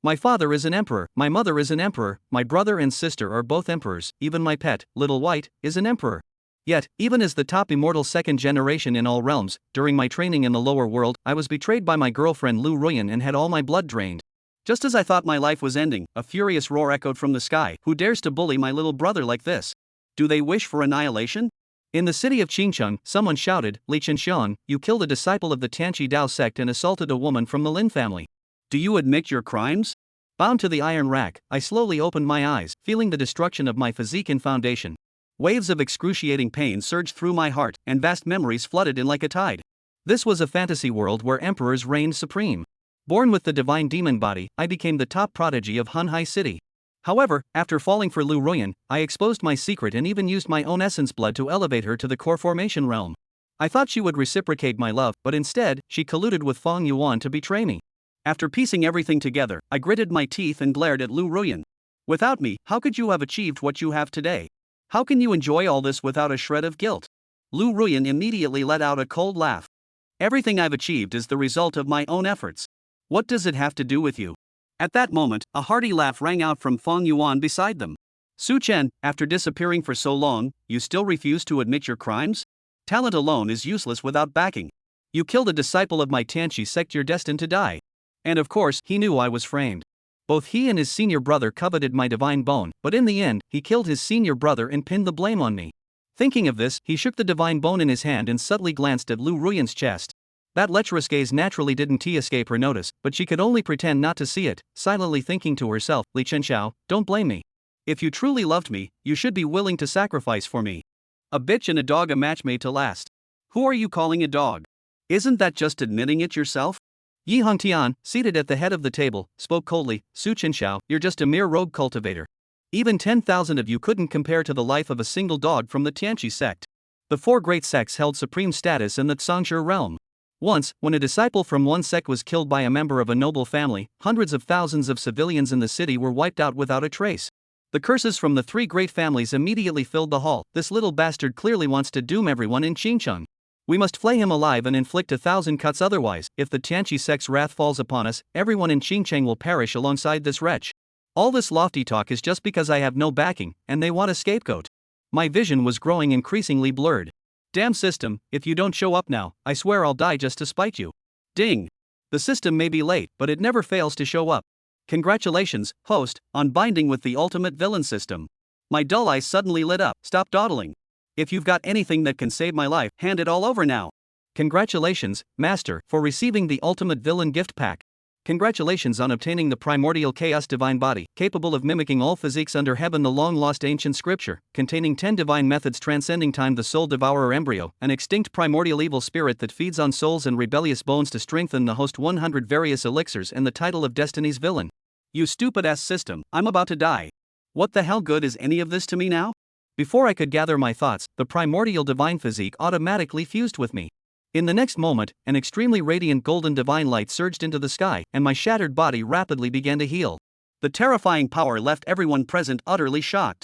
My father is an emperor, my mother is an emperor, my brother and sister are both emperors, even my pet, Little White, is an emperor. Yet, even as the top immortal second generation in all realms, during my training in the lower world, I was betrayed by my girlfriend Lu Ruyan and had all my blood drained. Just as I thought my life was ending, a furious roar echoed from the sky. Who dares to bully my little brother like this? Do they wish for annihilation? In the city of Qingcheng, someone shouted, Li Qingdian, you killed a disciple of the Tanchi Dao Sect and assaulted a woman from the Lin family. Do you admit your crimes? Bound to the iron rack, I slowly opened my eyes, feeling the destruction of my physique and foundation. Waves of excruciating pain surged through my heart, and vast memories flooded in like a tide. This was a fantasy world where emperors reigned supreme. Born with the divine demon body, I became the top prodigy of Hunhai City. However, after falling for Lu Ruyan, I exposed my secret and even used my own essence blood to elevate her to the core formation realm. I thought she would reciprocate my love, but instead, she colluded with Feng Yuan to betray me. After piecing everything together, I gritted my teeth and glared at Lu Ruyan. Without me, how could you have achieved what you have today? How can you enjoy all this without a shred of guilt? Lu Ruyan immediately let out a cold laugh. Everything I've achieved is the result of my own efforts. What does it have to do with you? At that moment, a hearty laugh rang out from Feng Yuan beside them. Su Chen, after disappearing for so long, you still refuse to admit your crimes? Talent alone is useless without backing. You killed a disciple of my Tanchi sect, you're destined to die. And of course, he knew I was framed. Both he and his senior brother coveted my divine bone, but in the end, he killed his senior brother and pinned the blame on me. Thinking of this, he shook the divine bone in his hand and subtly glanced at Lu Ruyan's chest. That lecherous gaze naturally didn't escape her notice, but she could only pretend not to see it, silently thinking to herself, Li Chenxiao, don't blame me. If you truly loved me, you should be willing to sacrifice for me. A bitch and a dog, a match made to last. Who are you calling a dog? Isn't that just admitting it yourself? Yi Hongtian, seated at the head of the table, spoke coldly, Su Chenxiao, you're just a mere rogue cultivator. Even 10,000 of you couldn't compare to the life of a single dog from the Tanchi sect. The four great sects held supreme status in the Zhangzhe realm. Once, when a disciple from one sect was killed by a member of a noble family, hundreds of thousands of civilians in the city were wiped out without a trace. The curses from the three great families immediately filled the hall. This little bastard clearly wants to doom everyone in Qingcheng. We must flay him alive and inflict 1,000 cuts, otherwise, if the Tanchi sect's wrath falls upon us, everyone in Qingcheng will perish alongside this wretch. All this lofty talk is just because I have no backing, and they want a scapegoat. My vision was growing increasingly blurred. Damn system, if you don't show up now, I swear I'll die just to spite you. Ding! The system may be late, but it never fails to show up. Congratulations, host, on binding with the ultimate villain system. My dull eyes suddenly lit up. Stop dawdling. If you've got anything that can save my life, hand it all over now. Congratulations, Master, for receiving the ultimate villain gift pack. Congratulations on obtaining the primordial chaos divine body, capable of mimicking all physiques under heaven, the long-lost ancient scripture, containing 10 divine methods transcending time, the soul devourer embryo, an extinct primordial evil spirit that feeds on souls and rebellious bones to strengthen the host, 100 various elixirs, and the title of Destiny's villain. You stupid-ass system, I'm about to die. What the hell good is any of this to me now? Before I could gather my thoughts, the primordial divine physique automatically fused with me. In the next moment, an extremely radiant golden divine light surged into the sky, and my shattered body rapidly began to heal. The terrifying power left everyone present utterly shocked.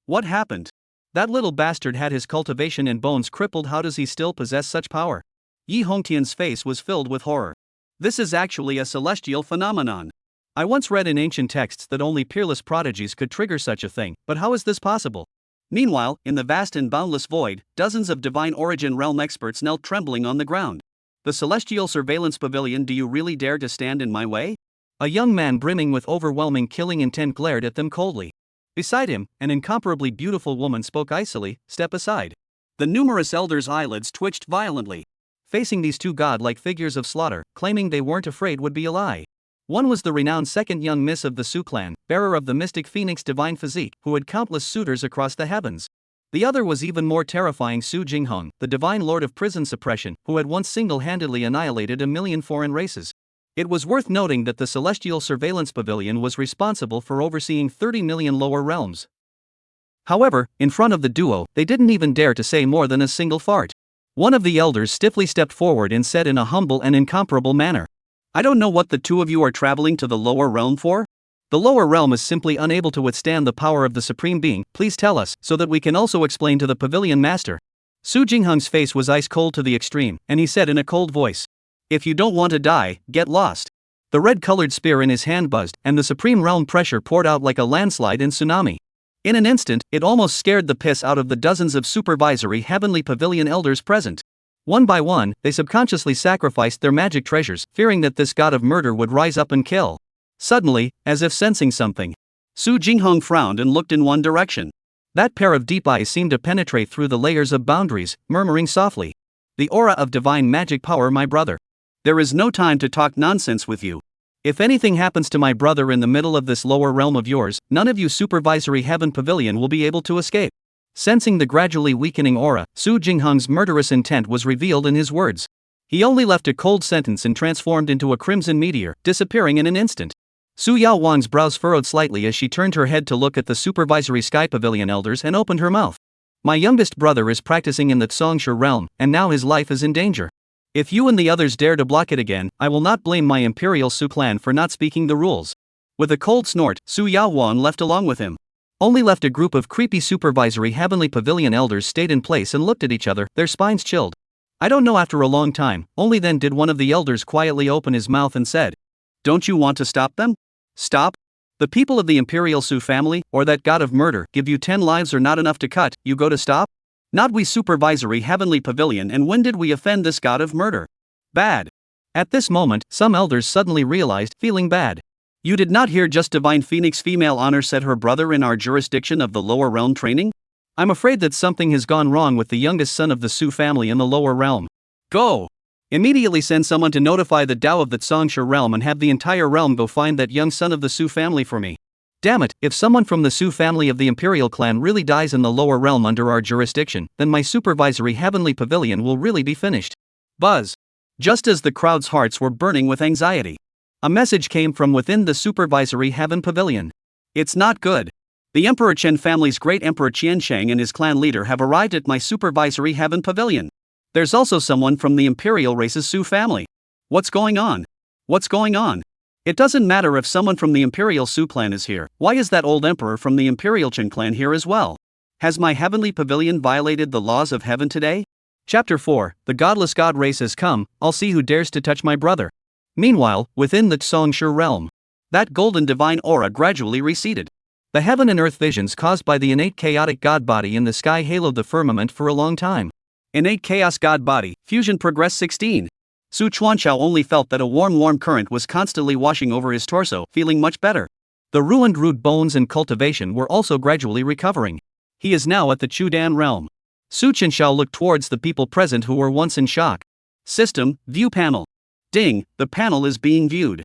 What happened? That little bastard had his cultivation and bones crippled. How does he still possess such power? Yi Hongtian's face was filled with horror. This is actually a celestial phenomenon. I once read in ancient texts that only peerless prodigies could trigger such a thing, but how is this possible? Meanwhile, in the vast and boundless void, dozens of divine origin realm experts knelt trembling on the ground. The celestial surveillance pavilion, do you really dare to stand in my way? A young man brimming with overwhelming killing intent glared at them coldly. Beside him, an incomparably beautiful woman spoke icily, step aside. The numerous elders' eyelids twitched violently. Facing these two godlike figures of slaughter, claiming they weren't afraid would be a lie. One was the renowned second young miss of the Su clan, bearer of the mystic phoenix divine physique, who had countless suitors across the heavens. The other was even more terrifying, Su Jingheng, the divine lord of prison suppression, who had once single-handedly annihilated 1 million foreign races. It was worth noting that the celestial surveillance pavilion was responsible for overseeing 30 million lower realms. However, in front of the duo, they didn't even dare to say more than a single fart. One of the elders stiffly stepped forward and said in a humble and incomparable manner, I don't know what the two of you are traveling to the lower realm for. The lower realm is simply unable to withstand the power of the Supreme Being. Please tell us, so that we can also explain to the pavilion master. Su Jingheng's face was ice cold to the extreme, and he said in a cold voice, if you don't want to die, get lost. The red-colored spear in his hand buzzed, and the supreme realm pressure poured out like a landslide and tsunami. In an instant, it almost scared the piss out of the dozens of supervisory heavenly pavilion elders present. One by one, they subconsciously sacrificed their magic treasures, fearing that this god of murder would rise up and kill. Suddenly, as if sensing something, Su Jinghong frowned and looked in one direction. That pair of deep eyes seemed to penetrate through the layers of boundaries, murmuring softly, "The aura of divine magic power, my brother. There is no time to talk nonsense with you. If anything happens to my brother in the middle of this lower realm of yours, none of you supervisory heaven pavilion will be able to escape." Sensing the gradually weakening aura, Su Jinghong's murderous intent was revealed in his words. He only left a cold sentence and transformed into a crimson meteor, disappearing in an instant. Su Yaohuang's brows furrowed slightly as she turned her head to look at the supervisory sky pavilion elders and opened her mouth. "My youngest brother is practicing in the Zhongshu realm, and now his life is in danger. If you and the others dare to block it again, I will not blame my Imperial Su clan for not speaking the rules." With a cold snort, Su Yaohuang left along with him. Only left a group of creepy supervisory heavenly pavilion elders stayed in place and looked at each other, their spines chilled. I don't know, after a long time, only then did one of the elders quietly open his mouth and said, "Don't you want to stop them? Stop? The people of the Imperial Su family, or that god of murder, give you 10 lives or not enough to cut, you go to stop? Not we supervisory heavenly pavilion, and when did we offend this god of murder? Bad." At this moment, some elders suddenly realized, feeling bad. "You did not hear just Divine Phoenix female honor said her brother in our jurisdiction of the lower realm training? I'm afraid that something has gone wrong with the youngest son of the Su family in the lower realm. Go! Immediately send someone to notify the Tao of the Zhongshu realm and have the entire realm go find that young son of the Su family for me. Damn it, if someone from the Su family of the Imperial clan really dies in the lower realm under our jurisdiction, then my supervisory heavenly pavilion will really be finished." Buzz. Just as the crowd's hearts were burning with anxiety, a message came from within the supervisory heaven pavilion. "It's not good. The Emperor Chen family's great Emperor Chenxiao and his clan leader have arrived at my supervisory heaven pavilion. There's also someone from the Imperial race's Su family. What's going on? What's going on? It doesn't matter if someone from the Imperial Su clan is here, why is that old emperor from the Imperial Chen clan here as well? Has my heavenly pavilion violated the laws of heaven today?" Chapter 4, The Godless God Race has come, I'll see who dares to touch my brother. Meanwhile, within the Zhongshu realm, that golden divine aura gradually receded. The heaven and earth visions caused by the innate chaotic god body in the sky haloed the firmament for a long time. Innate chaos god body, fusion progress 16. Su Chuanqiao only felt that a warm current was constantly washing over his torso, feeling much better. The ruined root bones and cultivation were also gradually recovering. He is now at the Chudan realm. Su Chenxiao looked towards the people present who were once in shock. System, view panel. Ding, the panel is being viewed.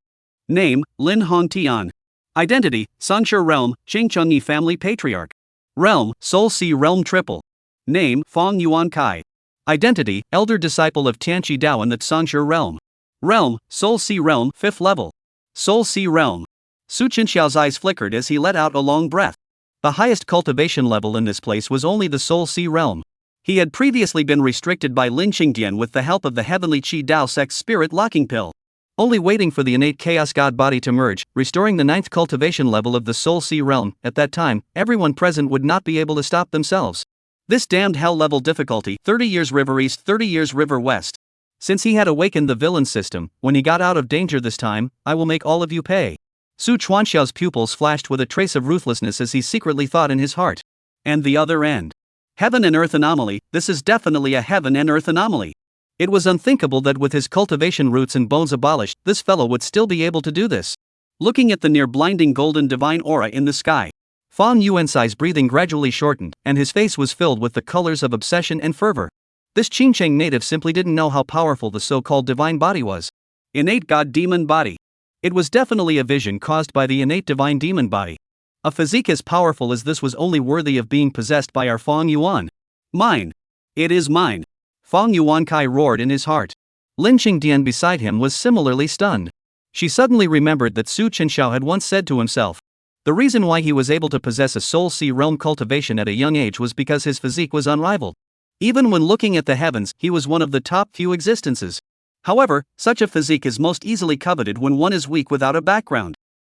Name, Lin Hongtian. Identity, Zhongshu realm, Qingcheng family patriarch. Realm, Soul Sea realm triple. Name, Fong Yuan Kai. Identity, elder disciple of Tanchi Dao in the Zhongshu realm. Realm, Soul Sea realm 5th level. Soul Sea realm. Su Chenxiao's eyes flickered as he let out a long breath. The highest cultivation level in this place was only the Soul Sea realm. He had previously been restricted by Lin Qingdian with the help of the heavenly Tanchi Dao Sect spirit locking pill. Only waiting for the innate chaos god body to merge, restoring the 9th cultivation level of the Soul Sea realm. At that time, everyone present would not be able to stop themselves. This damned hell level difficulty, 30 years river east, 30 years river west. Since he had awakened the villain system, when he got out of danger this time, I will make all of you pay. Su Chuanqiao's pupils flashed with a trace of ruthlessness as he secretly thought in his heart. And the other end. Heaven and earth anomaly, this is definitely a heaven and earth anomaly. It was unthinkable that with his cultivation roots and bones abolished, this fellow would still be able to do this. Looking at the near blinding golden divine aura in the sky, Fong Yuan's breathing gradually shortened, and his face was filled with the colors of obsession and fervor. This Qingcheng native simply didn't know how powerful the so-called divine body was. Innate god demon body. It was definitely a vision caused by the innate divine demon body. A physique as powerful as this was only worthy of being possessed by our Fong Yuan. Mine. It is mine. Fong Yuan Kai roared in his heart. Lin Qingdian beside him was similarly stunned. She suddenly remembered that Su Chenxiao had once said to himself, the reason why he was able to possess a Soul Sea realm cultivation at a young age was because his physique was unrivaled. Even when looking at the heavens, he was one of the top few existences. However, such a physique is most easily coveted when one is weak without a background.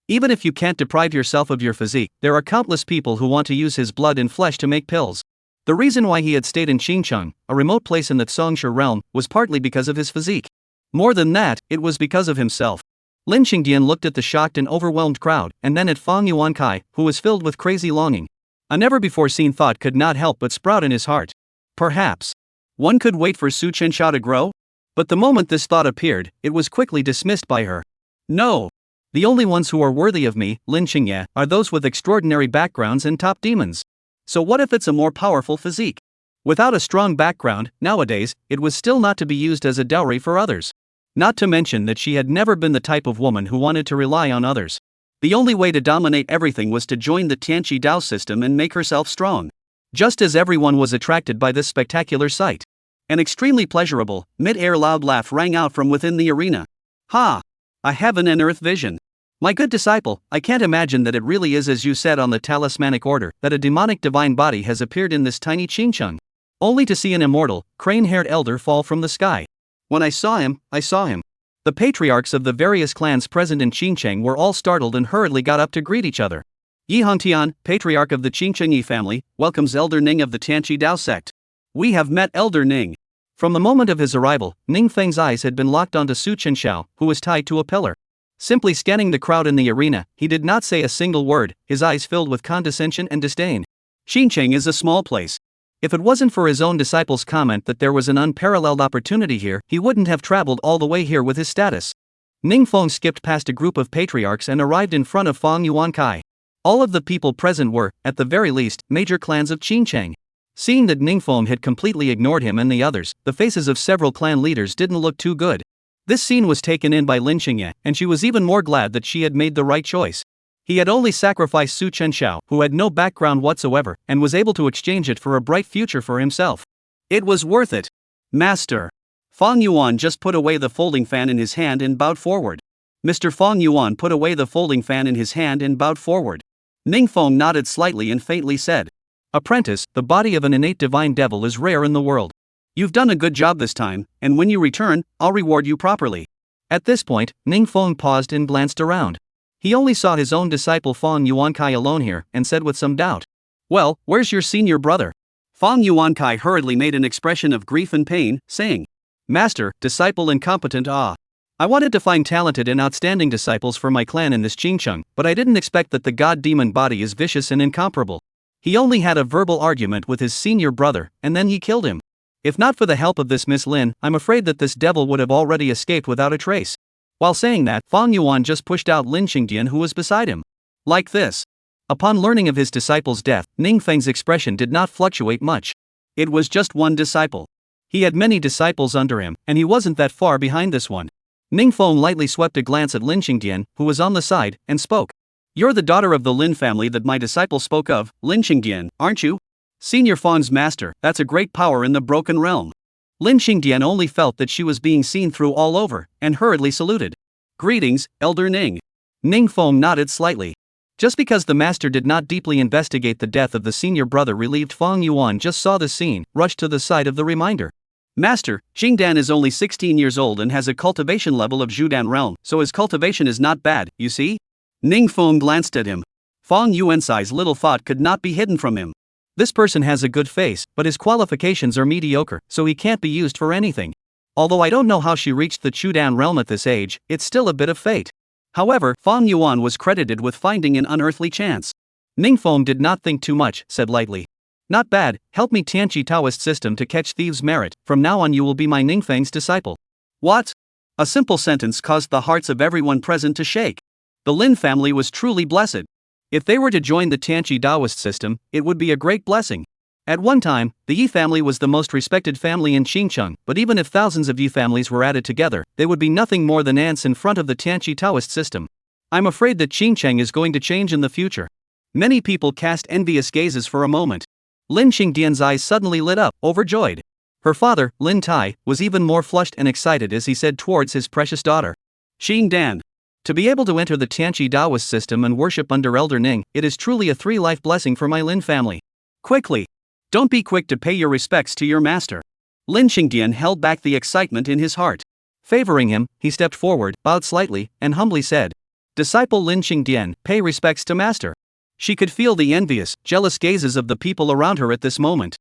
Even if you can't deprive yourself of your physique, there are countless people who want to use his blood and flesh to make pills. The reason why he had stayed in Qingcheng, a remote place in the Zhongshu realm, was partly because of his physique. More than that, it was because of himself. Lin Qingdian looked at the shocked and overwhelmed crowd, and then at Fang Yuankai, who was filled with crazy longing. A never-before-seen thought could not help but sprout in his heart. Perhaps one could wait for Su Chenxiao to grow? But the moment this thought appeared, it was quickly dismissed by her. No. The only ones who are worthy of me, Lin Qingdian, are those with extraordinary backgrounds and top demons. So what if it's a more powerful physique? Without a strong background, nowadays, it was still not to be used as a dowry for others. Not to mention that she had never been the type of woman who wanted to rely on others. The only way to dominate everything was to join the Tanchi Dao system and make herself strong. Just as everyone was attracted by this spectacular sight. An extremely pleasurable, mid-air loud laugh rang out from within the arena. Ha! A heaven and earth vision. My good disciple, I can't imagine that it really is as you said on the talismanic order, that a demonic divine body has appeared in this tiny Qingcheng. Only to see an immortal, crane-haired elder fall from the sky. When I saw him, I saw him. The patriarchs of the various clans present in Qingcheng were all startled and hurriedly got up to greet each other. Yi Hongtian, patriarch of the Qingcheng Yi family, welcomes Elder Ning of the Tanchi Dao Sect. We have met Elder Ning. From the moment of his arrival, Ning Feng's eyes had been locked onto Su Chenxiao, who was tied to a pillar. Simply scanning the crowd in the arena, he did not say a single word, his eyes filled with condescension and disdain. Qingcheng is a small place. If it wasn't for his own disciple's comment that there was an unparalleled opportunity here, he wouldn't have traveled all the way here with his status. Ning Feng skipped past a group of patriarchs and arrived in front of Fang Yuankai. All of the people present were, at the very least, major clans of Qingcheng. Seeing that Ning Feng had completely ignored him and the others, the faces of several clan leaders didn't look too good. This scene was taken in by Lin Qingdian, and she was even more glad that she had made the right choice. He had only sacrificed Su Chenxiao, who had no background whatsoever, and was able to exchange it for a bright future for himself. It was worth it. Master. Fang Yuan just put away the folding fan in his hand and bowed forward. Mr. Fang Yuan put away the folding fan in his hand and bowed forward. Ning Feng nodded slightly and faintly said, Apprentice, the body of an innate divine devil is rare in the world. You've done a good job this time, and when you return, I'll reward you properly. At this point, Ning Feng paused and glanced around. He only saw his own disciple Fang Yuankai alone here, and said with some doubt, Well, where's your senior brother? Fang Yuankai hurriedly made an expression of grief and pain, saying, Master, disciple incompetent I wanted to find talented and outstanding disciples for my clan in this Qingcheng, but I didn't expect that the god-demon body is vicious and incomparable. He only had a verbal argument with his senior brother, and then he killed him. If not for the help of this Miss Lin, I'm afraid that this devil would have already escaped without a trace. While saying that, Fang Yuan just pushed out Lin Qingdian who was beside him. Like this. Upon learning of his disciple's death, Ning Feng's expression did not fluctuate much. It was just one disciple. He had many disciples under him, and he wasn't that far behind this one. Ning Feng lightly swept a glance at Lin Qingdian, who was on the side, and spoke. You're the daughter of the Lin family that my disciple spoke of, Lin Qingdian, aren't you? Senior Fang's master, that's a great power in the broken realm. Lin Qingdian only felt that she was being seen through all over, and hurriedly saluted. Greetings, Elder Ning. Ning Feng nodded slightly. Just because the master did not deeply investigate the death of the senior brother relieved Fang Yuan just saw the scene, rushed to the side of the reminder. Master, Qingdian is only 16 years old and has a cultivation level of Zhudan realm, so his cultivation is not bad, you see? Ning Feng glanced at him. Fang Yuansai's little thought could not be hidden from him. This person has a good face, but his qualifications are mediocre, so he can't be used for anything. Although I don't know how she reached the Zhudan realm at this age, it's still a bit of fate. However, Fang Yuan was credited with finding an unearthly chance. Ning Feng did not think too much, said lightly. Not bad, help me Tianchi Taoist system to catch thieves' merit, from now on you will be my Ning Feng's disciple. What? A simple sentence caused the hearts of everyone present to shake. The Lin family was truly blessed. If they were to join the Tianchi Taoist system, it would be a great blessing. At one time, the Yi family was the most respected family in Qingcheng, but even if thousands of Yi families were added together, they would be nothing more than ants in front of the Tianchi Taoist system. I'm afraid that Qingcheng is going to change in the future. Many people cast envious gazes for a moment. Lin Qingdian's eyes suddenly lit up, overjoyed. Her father, Lin Tai, was even more flushed and excited as he said towards his precious daughter. Qingdian. To be able to enter the Tianchi Taoist system and worship under Elder Ning, it is truly a three-life blessing for my Lin family. Quickly. Don't be quick to pay your respects to your master. Lin Qingdian held back the excitement in his heart. Favoring him, he stepped forward, bowed slightly, and humbly said, Disciple Lin Qingdian, pay respects to master. She could feel the envious, jealous gazes of the people around her at this moment.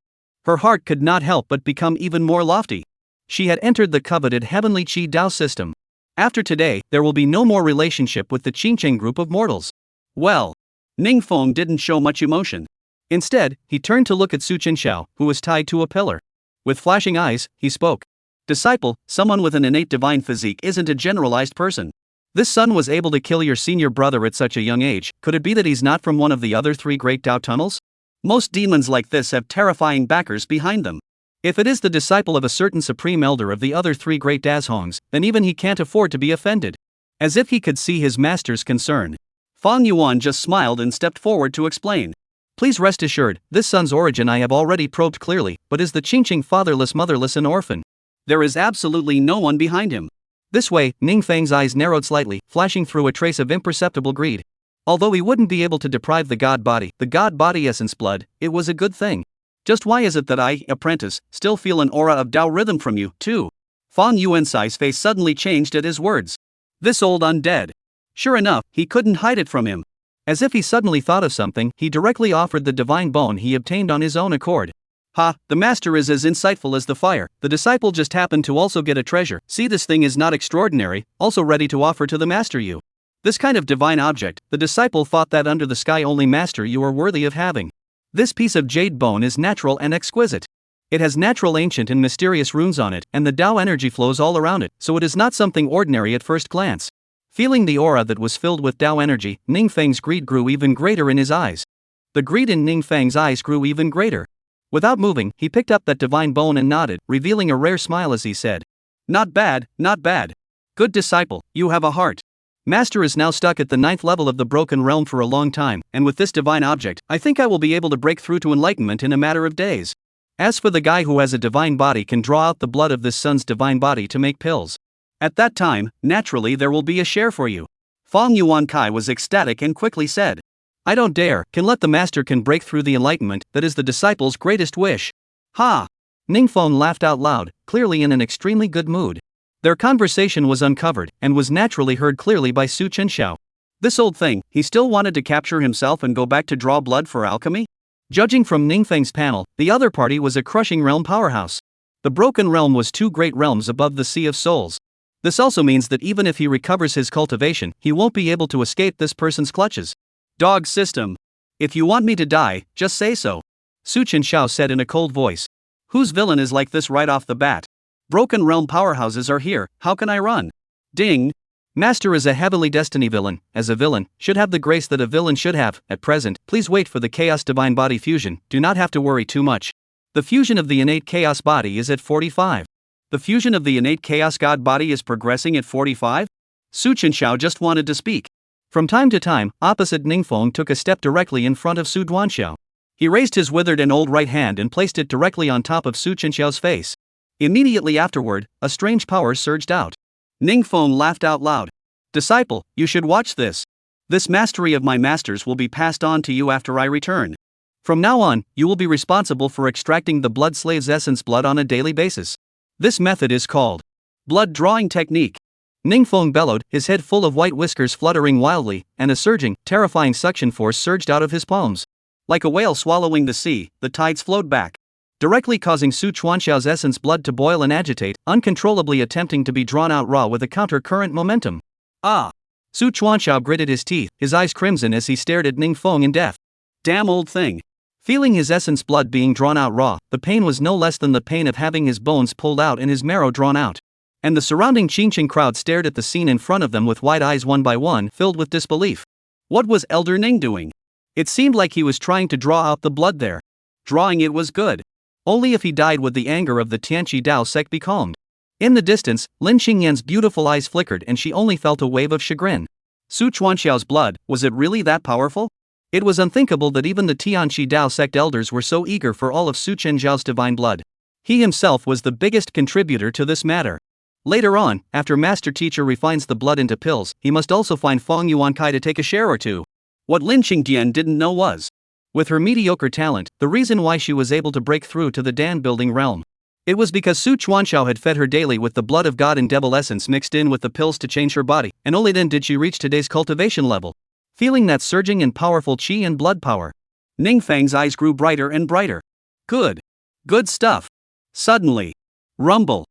Her heart could not help but become even more lofty. She had entered the coveted heavenly Qi Dao system. After today, there will be no more relationship with the Qingcheng group of mortals. Well, Ning Feng didn't show much emotion. Instead, he turned to look at Chenxiao, who was tied to a pillar. With flashing eyes, he spoke. Disciple, someone with an innate divine physique isn't a generalized person. This son was able to kill your senior brother at such a young age. Could it be that he's not from one of the other 3 great Dao tunnels? Most demons like this have terrifying backers behind them. If it is the disciple of a certain supreme elder of the other 3 great Dazhongs, then even he can't afford to be offended. As if he could see his master's concern, Fang Yuan just smiled and stepped forward to explain. Please rest assured, this son's origin I have already probed clearly, but is the Qingcheng fatherless, motherless and orphan. There is absolutely no one behind him. This way, Ning Feng's eyes narrowed slightly, flashing through a trace of imperceptible greed. Although he wouldn't be able to deprive the god body essence blood, it was a good thing. Just why is it that I, apprentice, still feel an aura of Dao rhythm from you, too? Fang Yuan's face suddenly changed at his words. This old undead. Sure enough, he couldn't hide it from him. As if he suddenly thought of something, he directly offered the divine bone he obtained on his own accord. Ha, the master is as insightful as the fire. The disciple just happened to also get a treasure. See, this thing is not extraordinary, also ready to offer to the master you. This kind of divine object, the disciple thought that under the sky only master you are worthy of having. This piece of jade bone is natural and exquisite. It has natural ancient and mysterious runes on it, and the Dao energy flows all around it, so it is not something ordinary at first glance. Feeling the aura that was filled with Dao energy, Ning Feng's greed grew even greater in his eyes. The greed in Ning Feng's eyes grew even greater. Without moving, he picked up that divine bone and nodded, revealing a rare smile as he said, Not bad, not bad. Good disciple, you have a heart. Master is now stuck at the 9th level of the broken realm for a long time, and with this divine object, I think I will be able to break through to enlightenment in a matter of days. As for the guy who has a divine body can draw out the blood of this son's divine body to make pills. At that time, naturally there will be a share for you. Fang Yuan Kai was ecstatic and quickly said, I don't dare, can let the master can break through the enlightenment, that is the disciple's greatest wish. Ha! Ning Feng laughed out loud, clearly in an extremely good mood. Their conversation was uncovered, and was naturally heard clearly by Chenxiao. This old thing, he still wanted to capture himself and go back to draw blood for alchemy? Judging from Ning Feng's panel, the other party was a crushing realm powerhouse. The broken realm was 2 great realms above the Sea of Souls. This also means that even if he recovers his cultivation, he won't be able to escape this person's clutches. Dog system. If you want me to die, just say so. Chenxiao said in a cold voice. Whose villain is like this right off the bat? Broken realm powerhouses are here, how can I run? Ding. Master is a heavily destiny villain, as a villain, should have the grace that a villain should have. At present, please wait for the Chaos Divine Body fusion, do not have to worry too much. The fusion of the innate Chaos Body is at 45. The fusion of the innate Chaos God Body is progressing at 45? Chenxiao just wanted to speak. From time to time, opposite Ning Feng took a step directly in front of Duanxiao. He raised his withered and old right hand and placed it directly on top of Chenxiao's face. Immediately afterward, a strange power surged out. Ning Feng laughed out loud. Disciple, you should watch this. This mastery of my masters will be passed on to you after I return. From now on, you will be responsible for extracting the blood slave's essence blood on a daily basis. This method is called blood drawing technique. Ning Feng bellowed, his head full of white whiskers fluttering wildly, and a surging, terrifying suction force surged out of his palms. Like a whale swallowing the sea, the tides flowed back, directly causing Duanxiao's essence blood to boil and agitate, uncontrollably attempting to be drawn out raw with a counter-current momentum. Ah! Duanxiao gritted his teeth, his eyes crimson as he stared at Ning Feng in death. Damn old thing. Feeling his essence blood being drawn out raw, the pain was no less than the pain of having his bones pulled out and his marrow drawn out. And the surrounding Qingcheng crowd stared at the scene in front of them with wide eyes one by one, filled with disbelief. What was Elder Ning doing? It seemed like he was trying to draw out the blood there. Drawing it was good. Only if he died would the anger of the Tanchi Dao Sect be calmed. In the distance, Lin Qingdian's beautiful eyes flickered and she only felt a wave of chagrin. Duanxiao's blood, was it really that powerful? It was unthinkable that even the Tanchi Dao Sect elders were so eager for all of Chenxiao's divine blood. He himself was the biggest contributor to this matter. Later on, after Master Teacher refines the blood into pills, he must also find Fang Yuan Kai to take a share or two. What Lin Qingdian didn't know was, with her mediocre talent, the reason why she was able to break through to the Dan building realm. It was because Duanxiao had fed her daily with the blood of God and devil essence mixed in with the pills to change her body, and only then did she reach today's cultivation level. Feeling that surging and powerful qi and blood power, Ning Feng's eyes grew brighter and brighter. Good. Good stuff. Suddenly. Rumble.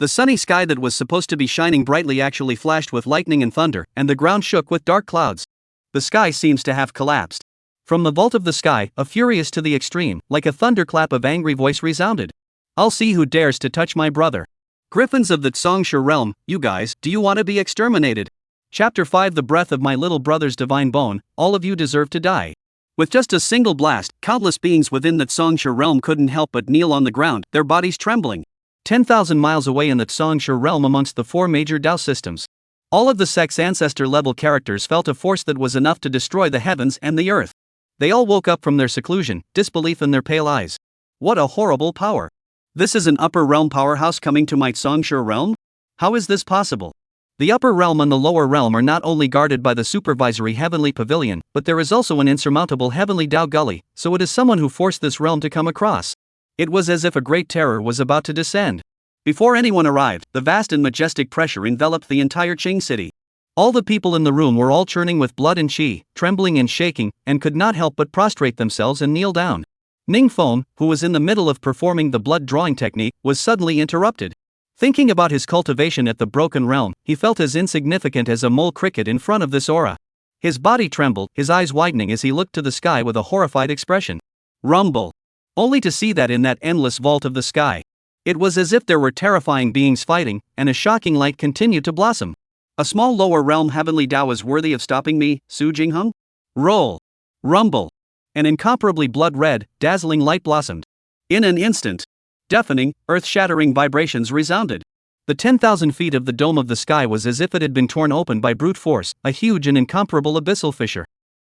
The sunny sky that was supposed to be shining brightly actually flashed with lightning and thunder, and the ground shook with dark clouds. The sky seems to have collapsed. From the vault of the sky, a furious to the extreme, like a thunderclap of angry voice resounded. I'll see who dares to touch my brother. Griffins of the Zhongshe realm, you guys, do you want to be exterminated? Chapter 5 The breath of my little brother's divine bone, all of you deserve to die. With just a single blast, countless beings within the Zhongshe realm couldn't help but kneel on the ground, their bodies trembling. 10,000 miles away in the Zhongshe realm amongst the 4 major Dao systems. All of the sect's ancestor-level characters felt a force that was enough to destroy the heavens and the earth. They all woke up from their seclusion, disbelief in their pale eyes. What a horrible power. This is an upper realm powerhouse coming to my Zhongshe realm? How is this possible? The upper realm and the lower realm are not only guarded by the supervisory heavenly pavilion, but there is also an insurmountable heavenly Dao gully, so it is someone who forced this realm to come across. It was as if a great terror was about to descend. Before anyone arrived, the vast and majestic pressure enveloped the entire Qing city. All the people in the room were all churning with blood and qi, trembling and shaking, and could not help but prostrate themselves and kneel down. Ning Feng, who was in the middle of performing the blood drawing technique, was suddenly interrupted. Thinking about his cultivation at the broken realm, he felt as insignificant as a mole cricket in front of this aura. His body trembled, his eyes widening as he looked to the sky with a horrified expression. Rumble. Only to see that in that endless vault of the sky. It was as if there were terrifying beings fighting, and a shocking light continued to blossom. A small lower realm heavenly Dao is worthy of stopping me, Su Jingheng? Roll. Rumble. An incomparably blood-red, dazzling light blossomed. In an instant, deafening, earth-shattering vibrations resounded. The 10,000 feet of the dome of the sky was as if it had been torn open by brute force, a huge and incomparable abyssal fissure.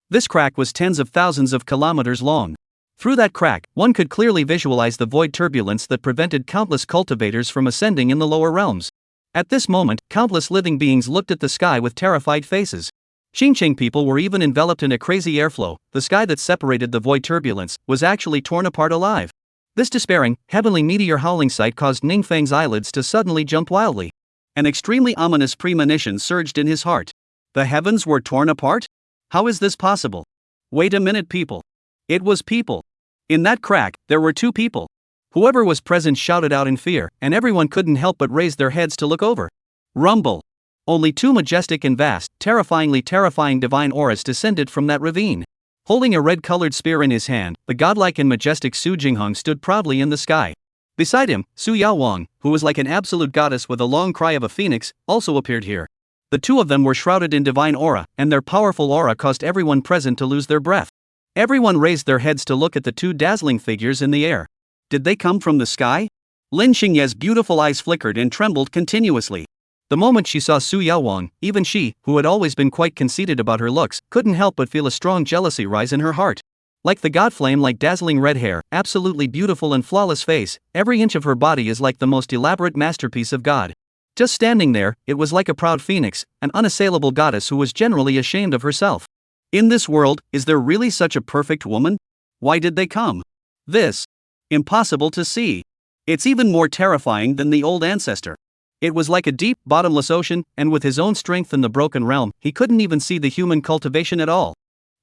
This crack was tens of thousands of kilometers long. Through that crack, one could clearly visualize the void turbulence that prevented countless cultivators from ascending in the lower realms. At this moment, countless living beings looked at the sky with terrified faces. Qingcheng people were even enveloped in a crazy airflow. The sky that separated the void turbulence was actually torn apart alive. This despairing, heavenly meteor howling sight caused Ning Feng's eyelids to suddenly jump wildly. An extremely ominous premonition surged in his heart. The heavens were torn apart? How is this possible? Wait a minute, people. It was people. In that crack, there were 2 people. Whoever was present shouted out in fear, and everyone couldn't help but raise their heads to look over. Rumble. Only 2 majestic and vast, terrifying divine auras descended from that ravine. Holding a red-colored spear in his hand, the godlike and majestic Su Jingheng stood proudly in the sky. Beside him, Su Yaohuang, who was like an absolute goddess with a long cry of a phoenix, also appeared here. The 2 of them were shrouded in divine aura, and their powerful aura caused everyone present to lose their breath. Everyone raised their heads to look at the 2 dazzling figures in the air. Did they come from the sky? Lin Qingdian's beautiful eyes flickered and trembled continuously. The moment she saw Su Yaohuang, even she, who had always been quite conceited about her looks, couldn't help but feel a strong jealousy rise in her heart. Like the god flame, like dazzling red hair, absolutely beautiful and flawless face, every inch of her body is like the most elaborate masterpiece of God. Just standing there, it was like a proud phoenix, an unassailable goddess who was generally ashamed of herself. In this world, is there really such a perfect woman? Why did they come? This. Impossible to see. It's even more terrifying than the old ancestor. It was like a deep, bottomless ocean, and with his own strength in the broken realm, he couldn't even see the human cultivation at all.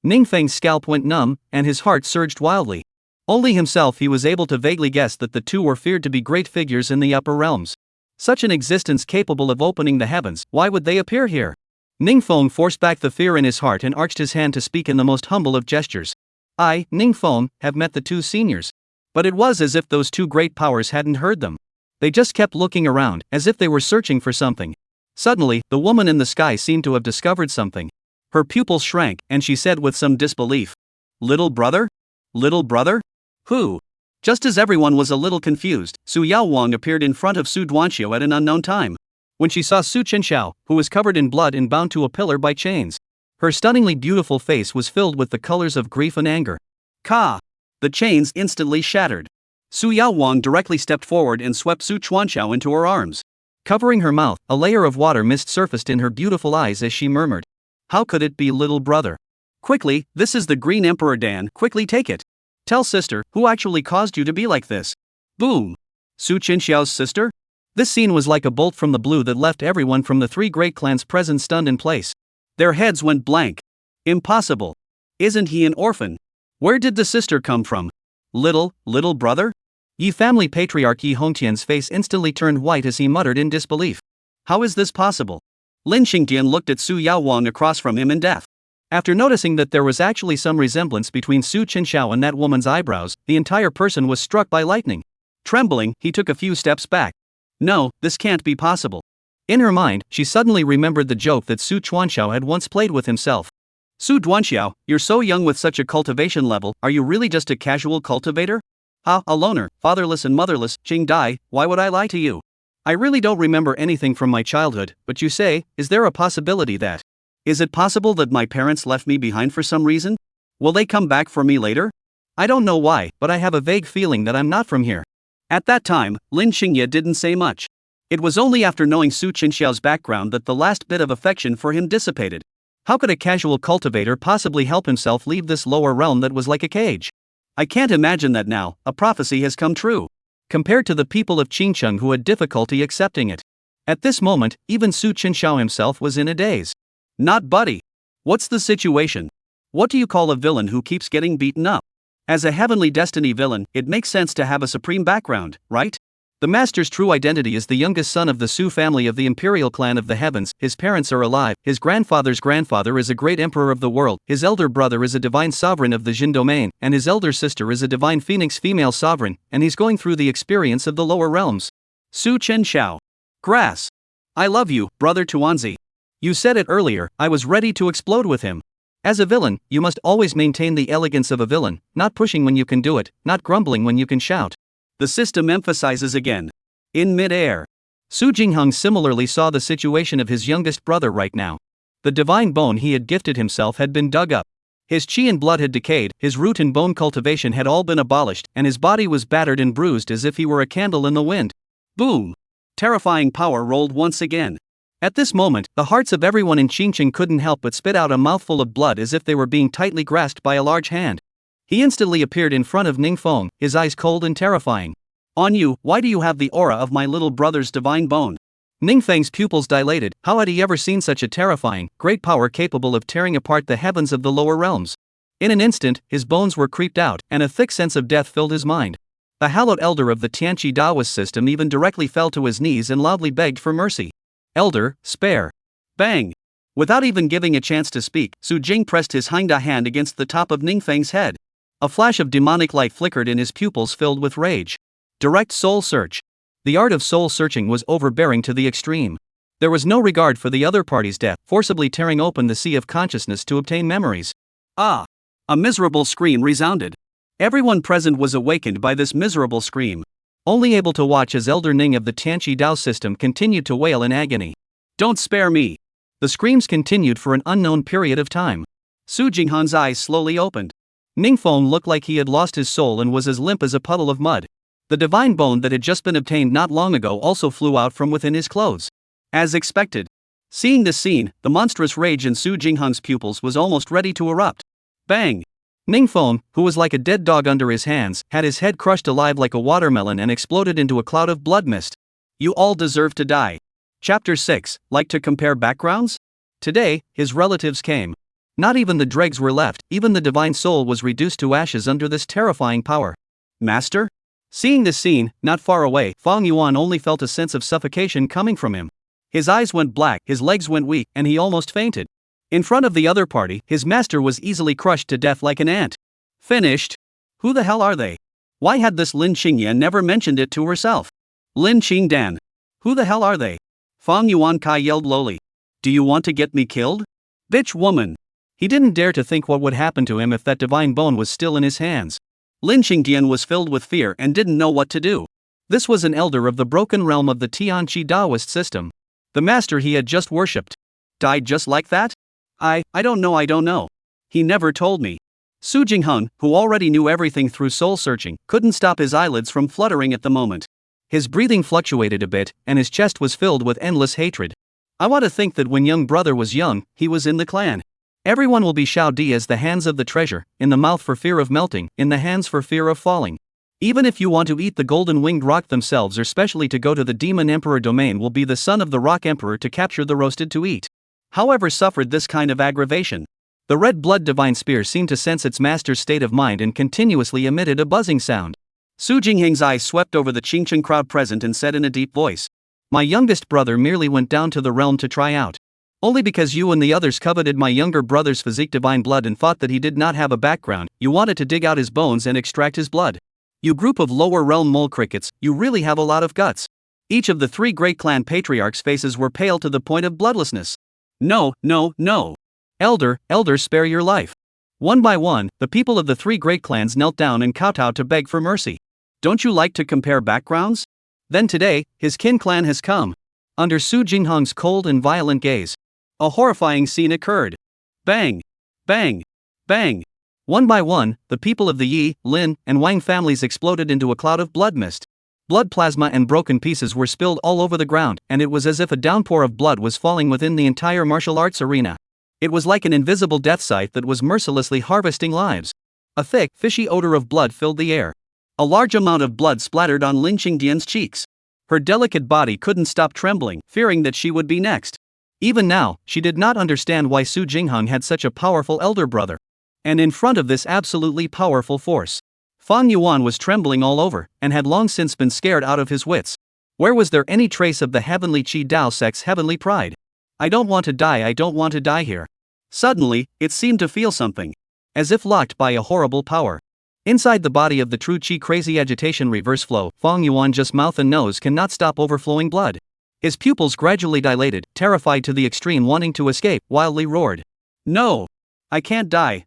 Ning Feng's scalp went numb, and his heart surged wildly. Only himself he was able to vaguely guess that the 2 were feared to be great figures in the upper realms. Such an existence capable of opening the heavens, why would they appear here? Ning Feng forced back the fear in his heart and arched his hand to speak in the most humble of gestures. I, Ning Feng, have met the 2 seniors. But it was as if those 2 great powers hadn't heard them. They just kept looking around, as if they were searching for something. Suddenly, the woman in the sky seemed to have discovered something. Her pupils shrank, and she said with some disbelief, "Little brother? Little brother? Who?" Just as everyone was a little confused, Su Yaohuang appeared in front of Su Duanqiu at an unknown time. When she saw Su Chenxiao, who was covered in blood and bound to a pillar by chains, her stunningly beautiful face was filled with the colors of grief and anger. Ka! The chains instantly shattered. Su Yaohuang directly stepped forward and swept Su Chuanqiao into her arms. Covering her mouth, a layer of water mist surfaced in her beautiful eyes as she murmured, "How could it be, little brother? Quickly, this is the Green Emperor Dan, quickly take it. Tell sister, who actually caused you to be like this?" Boom! Su Chenxiao's sister? This scene was like a bolt from the blue that left everyone from the 3 great clans present stunned in place. Their heads went blank. Impossible. Isn't he an orphan? Where did the sister come from? Little brother? Ye family patriarch Ye Hongtian's face instantly turned white as he muttered in disbelief. How is this possible? Lin Qingdian looked at Su Yaohuang across from him in death. After noticing that there was actually some resemblance between Su Chenxiao and that woman's eyebrows, the entire person was struck by lightning. Trembling, he took a few steps back. No, this can't be possible. In her mind, she suddenly remembered the joke that Su Chuanxiao had once played with himself. Su Duanxiao, you're so young with such a cultivation level, are you really just a casual cultivator? Ah, a loner, fatherless and motherless, Qing Dai, why would I lie to you? I really don't remember anything from my childhood, but you say, is there a possibility that? Is it possible that my parents left me behind for some reason? Will they come back for me later? I don't know why, but I have a vague feeling that I'm not from here. At that time, Lin Qingdian didn't say much. It was only after knowing Su Chenxiao's background that the last bit of affection for him dissipated. How could a casual cultivator possibly help himself leave this lower realm that was like a cage? I can't imagine that now, a prophecy has come true. Compared to the people of Qingcheng who had difficulty accepting it. At this moment, even Su Chenxiao himself was in a daze. Not buddy. What's the situation? What do you call a villain who keeps getting beaten up? As a heavenly destiny villain, it makes sense to have a supreme background, right? The master's true identity is the youngest son of the Su family of the imperial clan of the heavens, his parents are alive, his grandfather's grandfather is a great emperor of the world, his elder brother is a divine sovereign of the Jin domain, and his elder sister is a divine phoenix female sovereign, and he's going through the experience of the lower realms. Su Chenxiao. Grass. I love you, brother Tuanzi. You said it earlier, I was ready to explode with him. As a villain, you must always maintain the elegance of a villain, not pushing when you can do it, not grumbling when you can shout. The system emphasizes again. In mid-air. Su Jingheng similarly saw the situation of his youngest brother right now. The divine bone he had gifted himself had been dug up. His chi and blood had decayed, his root and bone cultivation had all been abolished, and his body was battered and bruised as if he were a candle in the wind. Boom! Terrifying power rolled once again. At this moment, the hearts of everyone in Qingcheng couldn't help but spit out a mouthful of blood as if they were being tightly grasped by a large hand. He instantly appeared in front of Ning Feng, his eyes cold and terrifying. On you, why do you have the aura of my little brother's divine bone? Ning Feng's pupils dilated. How had he ever seen such a terrifying, great power capable of tearing apart the heavens of the lower realms? In an instant, his bones were creeped out, and a thick sense of death filled his mind. The hallowed elder of the Tanchi Dao system even directly fell to his knees and loudly begged for mercy. Elder, spare. Bang! Without even giving a chance to speak, Su Jing pressed his hind hand against the top of Ning Feng's head. A flash of demonic light flickered in his pupils filled with rage. Direct soul search. The art of soul searching was overbearing to the extreme. There was no regard for the other party's death, forcibly tearing open the sea of consciousness to obtain memories. Ah! A miserable scream resounded. Everyone present was awakened by this miserable scream. Only able to watch as Elder Ning of the Tanchi Dao system continued to wail in agony. Don't spare me! The screams continued for an unknown period of time. Su Jingheng's eyes slowly opened. Ning Feng looked like he had lost his soul and was as limp as a puddle of mud. The divine bone that had just been obtained not long ago also flew out from within his clothes. As expected. Seeing this scene, the monstrous rage in Su Jingheng's pupils was almost ready to erupt. Bang! Ning Feng, who was like a dead dog under his hands, had his head crushed alive like a watermelon and exploded into a cloud of blood mist. You all deserve to die. Chapter 6, like to compare backgrounds? Today, his relatives came. Not even the dregs were left, even the divine soul was reduced to ashes under this terrifying power. Master? Seeing this scene, not far away, Fang Yuan only felt a sense of suffocation coming from him. His eyes went black, his legs went weak, and he almost fainted. In front of the other party, his master was easily crushed to death like an ant. Finished? Who the hell are they? Why had this Lin Qingdian never mentioned it to herself? Lin Qingdian. Who the hell are they? Fang Yuan Kai yelled lowly. Do you want to get me killed? Bitch woman. He didn't dare to think what would happen to him if that divine bone was still in his hands. Lin Qingdian was filled with fear and didn't know what to do. This was an elder of the broken realm of the Tianchi Daoist system. The master he had just worshipped. Died just like that? I don't know. He never told me. Su Jingheng, who already knew everything through soul searching, couldn't stop his eyelids from fluttering at the moment. His breathing fluctuated a bit, and his chest was filled with endless hatred. I want to think that when young brother was young, he was in the clan. Everyone will be Shao Di as the hands of the treasure, in the mouth for fear of melting, in the hands for fear of falling. Even if you want to eat the golden-winged rock themselves or specially to go to the demon emperor domain will be the son of the rock emperor to capture the roasted to eat. However suffered this kind of aggravation. The red blood divine spear seemed to sense its master's state of mind and continuously emitted a buzzing sound. Su Jingheng's eyes swept over the Qingcheng crowd present and said in a deep voice, "My youngest brother merely went down to the realm to try out. Only because you and the others coveted my younger brother's physique divine blood and thought that he did not have a background, you wanted to dig out his bones and extract his blood. You group of lower realm mole crickets, you really have a lot of guts." Each of the three great clan patriarchs' faces were pale to the point of bloodlessness. "No, no, no. Elder, spare your life." One by one, the people of the three great clans knelt down and kowtowed to beg for mercy. "Don't you like to compare backgrounds? Then today, his kin clan has come." Under Su Jingheng's cold and violent gaze, a horrifying scene occurred. Bang! Bang! Bang! One by one, the people of the Yi, Lin, and Wang families exploded into a cloud of blood mist. Blood plasma and broken pieces were spilled all over the ground, and it was as if a downpour of blood was falling within the entire martial arts arena. It was like an invisible death scythe that was mercilessly harvesting lives. A thick, fishy odor of blood filled the air. A large amount of blood splattered on Lin Qingdian's cheeks. Her delicate body couldn't stop trembling, fearing that she would be next. Even now, she did not understand why Su Jingheng had such a powerful elder brother. And in front of this absolutely powerful force, Fang Yuan was trembling all over, and had long since been scared out of his wits. Where was there any trace of the heavenly Tanchi Dao Sect's heavenly pride? "I don't want to die here." Suddenly, it seemed to feel something. As if locked by a horrible power. Inside the body of the true Qi crazy agitation reverse flow, Fang Yuan just mouth and nose cannot stop overflowing blood. His pupils gradually dilated, terrified to the extreme, wanting to escape, wildly roared, "No! I can't die,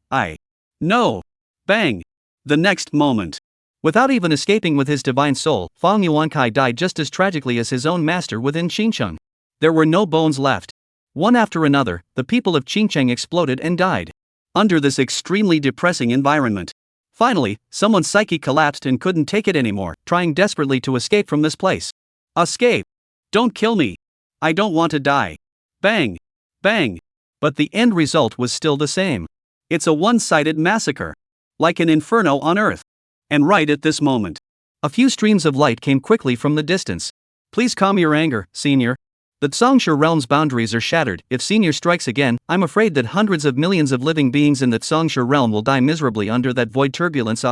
No!" Bang! The next moment. Without even escaping with his divine soul, Fang Yuankai died just as tragically as his own master within Qingcheng. There were no bones left. One after another, the people of Qingcheng exploded and died. Under this extremely depressing environment. Finally, someone's psyche collapsed and couldn't take it anymore, trying desperately to escape from this place. "Escape! Don't kill me! I don't want to die!" Bang! Bang! But the end result was still the same. It's a one-sided massacre. Like an inferno on earth. And right at this moment, a few streams of light came quickly from the distance. "Please calm your anger, senior. The Zhongshe realm's boundaries are shattered. If senior strikes again, I'm afraid that hundreds of millions of living beings in the Zhongshe realm will die miserably under that void turbulence."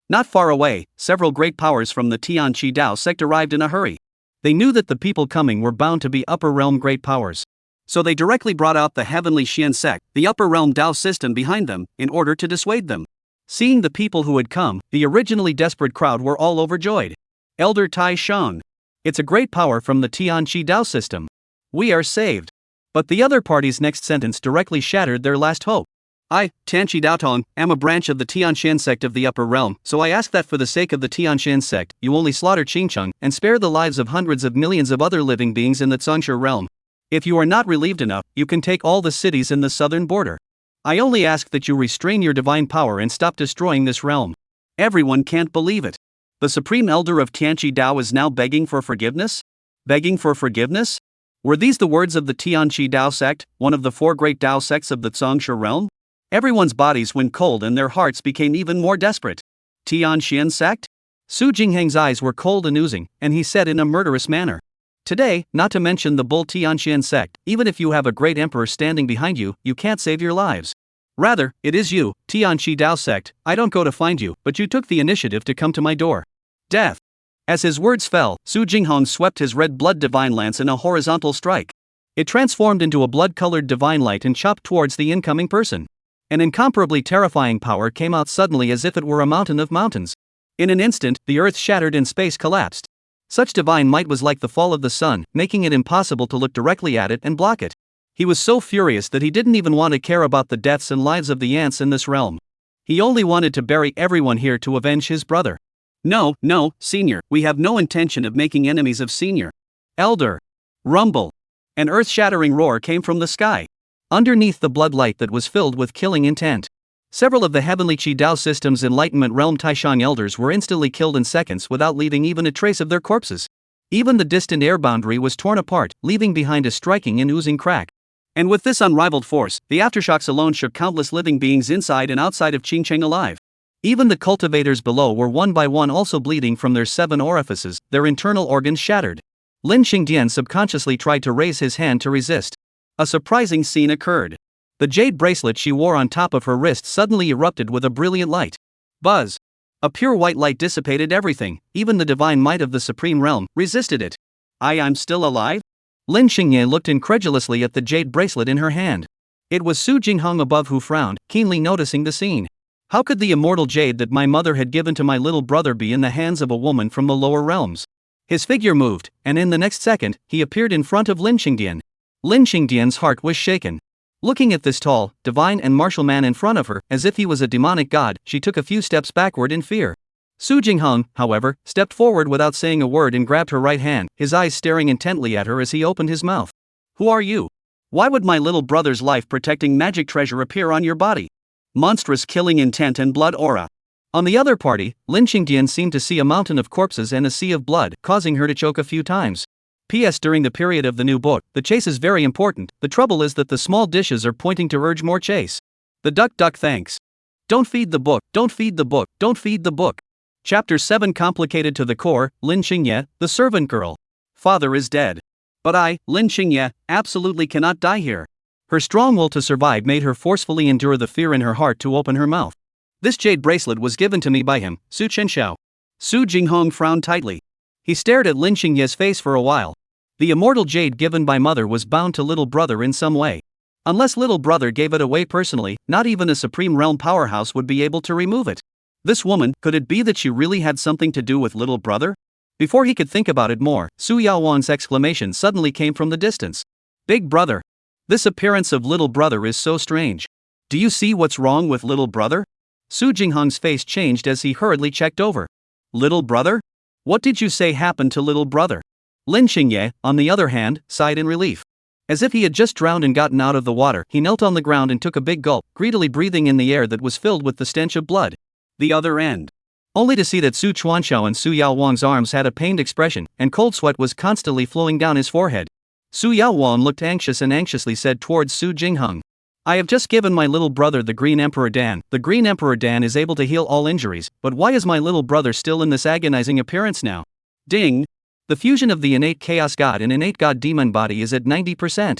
Not far away, several great powers from the Tanchi Dao Sect arrived in a hurry. They knew that the people coming were bound to be upper realm great powers. So they directly brought out the heavenly Shien sect, the upper realm Dao system behind them, in order to dissuade them. Seeing the people who had come, the originally desperate crowd were all overjoyed. "Elder Tai Shan. It's a great power from the Tanchi Dao system. We are saved." But the other party's next sentence directly shattered their last hope. "I, Tanchi Daotong, am a branch of the Tianxian sect of the upper realm, so I ask that for the sake of the Tianxian sect, you only slaughter Qingcheng and spare the lives of hundreds of millions of other living beings in the Zhongshe realm. If you are not relieved enough, you can take all the cities in the southern border. I only ask that you restrain your divine power and stop destroying this realm." Everyone can't believe it. The Supreme Elder of Tanchi Dao is now begging for forgiveness? Begging for forgiveness? Were these the words of the Tanchi Dao Sect, one of the four great Dao sects of the Zhongshe realm? Everyone's bodies went cold and their hearts became even more desperate. "Tianxian sect?" Su Jingheng's eyes were cold and oozing, and he said in a murderous manner, "Today, not to mention the bull Tianxian sect, even if you have a great emperor standing behind you, you can't save your lives. Rather, it is you, Tanchi Dao Sect. I don't go to find you, but you took the initiative to come to my door. Death." As his words fell, Su Jingheng swept his red blood divine lance in a horizontal strike. It transformed into a blood-colored divine light and chopped towards the incoming person. An incomparably terrifying power came out suddenly as if it were a mountain of mountains. In an instant, the earth shattered and space collapsed. Such divine might was like the fall of the sun, making it impossible to look directly at it and block it. He was so furious that he didn't even want to care about the deaths and lives of the ants in this realm. He only wanted to bury everyone here to avenge his brother. "No, no, senior, we have no intention of making enemies of senior." "Elder." Rumble. An earth-shattering roar came from the sky. Underneath the blood light that was filled with killing intent. Several of the heavenly Qi Dao system's enlightenment realm Taishan elders were instantly killed in seconds without leaving even a trace of their corpses. Even the distant air boundary was torn apart, leaving behind a striking and oozing crack. And with this unrivaled force, the aftershocks alone shook countless living beings inside and outside of Qingcheng alive. Even the cultivators below were one by one also bleeding from their 7 orifices, their internal organs shattered. Lin Qingdian subconsciously tried to raise his hand to resist. A surprising scene occurred. The jade bracelet she wore on top of her wrist suddenly erupted with a brilliant light. Buzz! A pure white light dissipated everything, even the divine might of the supreme realm resisted it. I'm still alive? Lin Qingdian looked incredulously at the jade bracelet in her hand. It was Su Jinghong above who frowned, keenly noticing the scene. How could the immortal jade that my mother had given to my little brother be in the hands of a woman from the lower realms? His figure moved, and in the next second, he appeared in front of Lin Qingdian. Lin Qingdian's heart was shaken. Looking at this tall, divine and martial man in front of her, as if he was a demonic god, she took a few steps backward in fear. Su Jinghong, however, stepped forward without saying a word and grabbed her right hand, his eyes staring intently at her as he opened his mouth. Who are you? Why would my little brother's life-protecting magic treasure appear on your body? Monstrous killing intent and blood aura. On the other party, Lin Qingdian seemed to see a mountain of corpses and a sea of blood, causing her to choke a few times. P.S. During the period of the new book, the chase is very important. The trouble is that the small dishes are pointing to urge more chase. The duck thanks. Don't feed the book, don't feed the book, don't feed the book. Chapter 7 complicated to the core, Lin Qingye, the servant girl. Father is dead. But I, Lin Qingye, absolutely cannot die here. Her strong will to survive made her forcefully endure the fear in her heart to open her mouth. This jade bracelet was given to me by him, Su Chenxiao. Su Jinghong frowned tightly. He stared at Lin Qingye's face for a while. The immortal jade given by mother was bound to little brother in some way. Unless little brother gave it away personally, not even a supreme realm powerhouse would be able to remove it. This woman, could it be that she really had something to do with little brother? Before he could think about it more, Su Yaohuang's exclamation suddenly came from the distance. Big brother. This appearance of little brother is so strange. Do you see what's wrong with little brother? Su Jinghong's face changed as he hurriedly checked over. Little brother? What did you say happened to little brother? Lin Qingye, on the other hand, sighed in relief. As if he had just drowned and gotten out of the water, he knelt on the ground and took a big gulp, greedily breathing in the air that was filled with the stench of blood. The other end. Only to see that Su Chuanxiao and Su Yaohuang's arms had a pained expression, and cold sweat was constantly flowing down his forehead. Su Yaohuang looked anxious and anxiously said towards Su Jinghong. I have just given my little brother the Green Emperor Dan. The Green Emperor Dan is able to heal all injuries, but why is my little brother still in this agonizing appearance now? Ding! The fusion of the innate chaos god and innate god demon body is at 90%.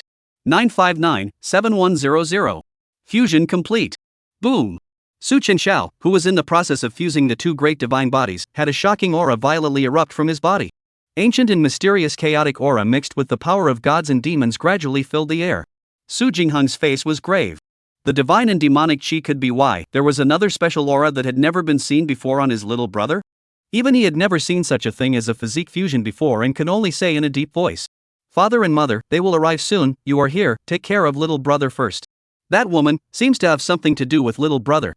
959-7100. Fusion complete. Boom! Su Chenxiao, who was in the process of fusing the two great divine bodies, had a shocking aura violently erupt from his body. Ancient and mysterious chaotic aura mixed with the power of gods and demons gradually filled the air. Su Jinghong's face was grave. The divine and demonic chi could be why there was another special aura that had never been seen before on his little brother? Even he had never seen such a thing as a physique fusion before and could only say in a deep voice. Father and mother, they will arrive soon, you are here, take care of little brother first. That woman seems to have something to do with little brother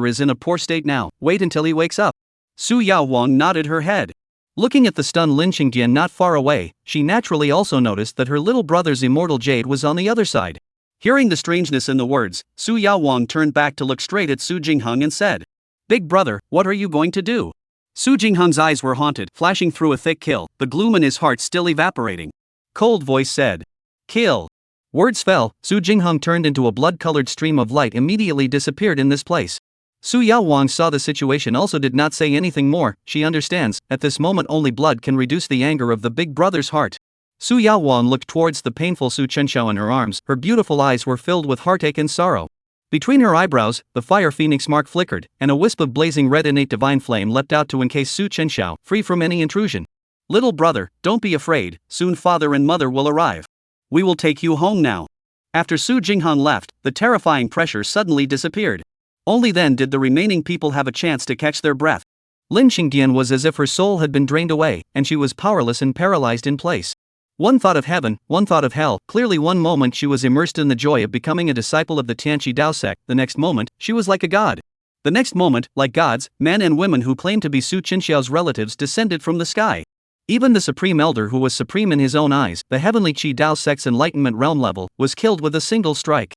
is in a poor state now, wait until he wakes up. Su Yaohuang nodded her head. Looking at the stunned Lin Qingdian not far away, she naturally also noticed that her little brother's immortal jade was on the other side. Hearing the strangeness in the words, Su Yaohuang turned back to look straight at Su Jinghong and said, Big brother, what are you going to do? Su Jinghong's eyes were haunted, flashing through a thick kill, the gloom in his heart still evaporating. Cold voice said, Kill. Words fell, Su Jinghong turned into a blood-colored stream of light immediately disappeared in this place. Su Yaohuang saw the situation also did not say anything more, she understands, at this moment only blood can reduce the anger of the big brother's heart. Su Yaohuang looked towards the painful Su Chenxiao in her arms, her beautiful eyes were filled with heartache and sorrow. Between her eyebrows, the fire phoenix mark flickered, and a wisp of blazing red innate divine flame leapt out to encase Su Chenxiao, free from any intrusion. Little brother, don't be afraid, soon father and mother will arrive. We will take you home now. After Su Jinghong left, the terrifying pressure suddenly disappeared. Only then did the remaining people have a chance to catch their breath. Lin Qingdian was as if her soul had been drained away, and she was powerless and paralyzed in place. One thought of heaven, one thought of hell, clearly one moment she was immersed in the joy of becoming a disciple of the Tanchi Dao Sect, the next moment, she was like a god. The next moment, like gods, men and women who claimed to be Su Chenxiao's relatives descended from the sky. Even the Supreme Elder who was supreme in his own eyes, the heavenly Chi Dao Sect's enlightenment realm level, was killed with a single strike.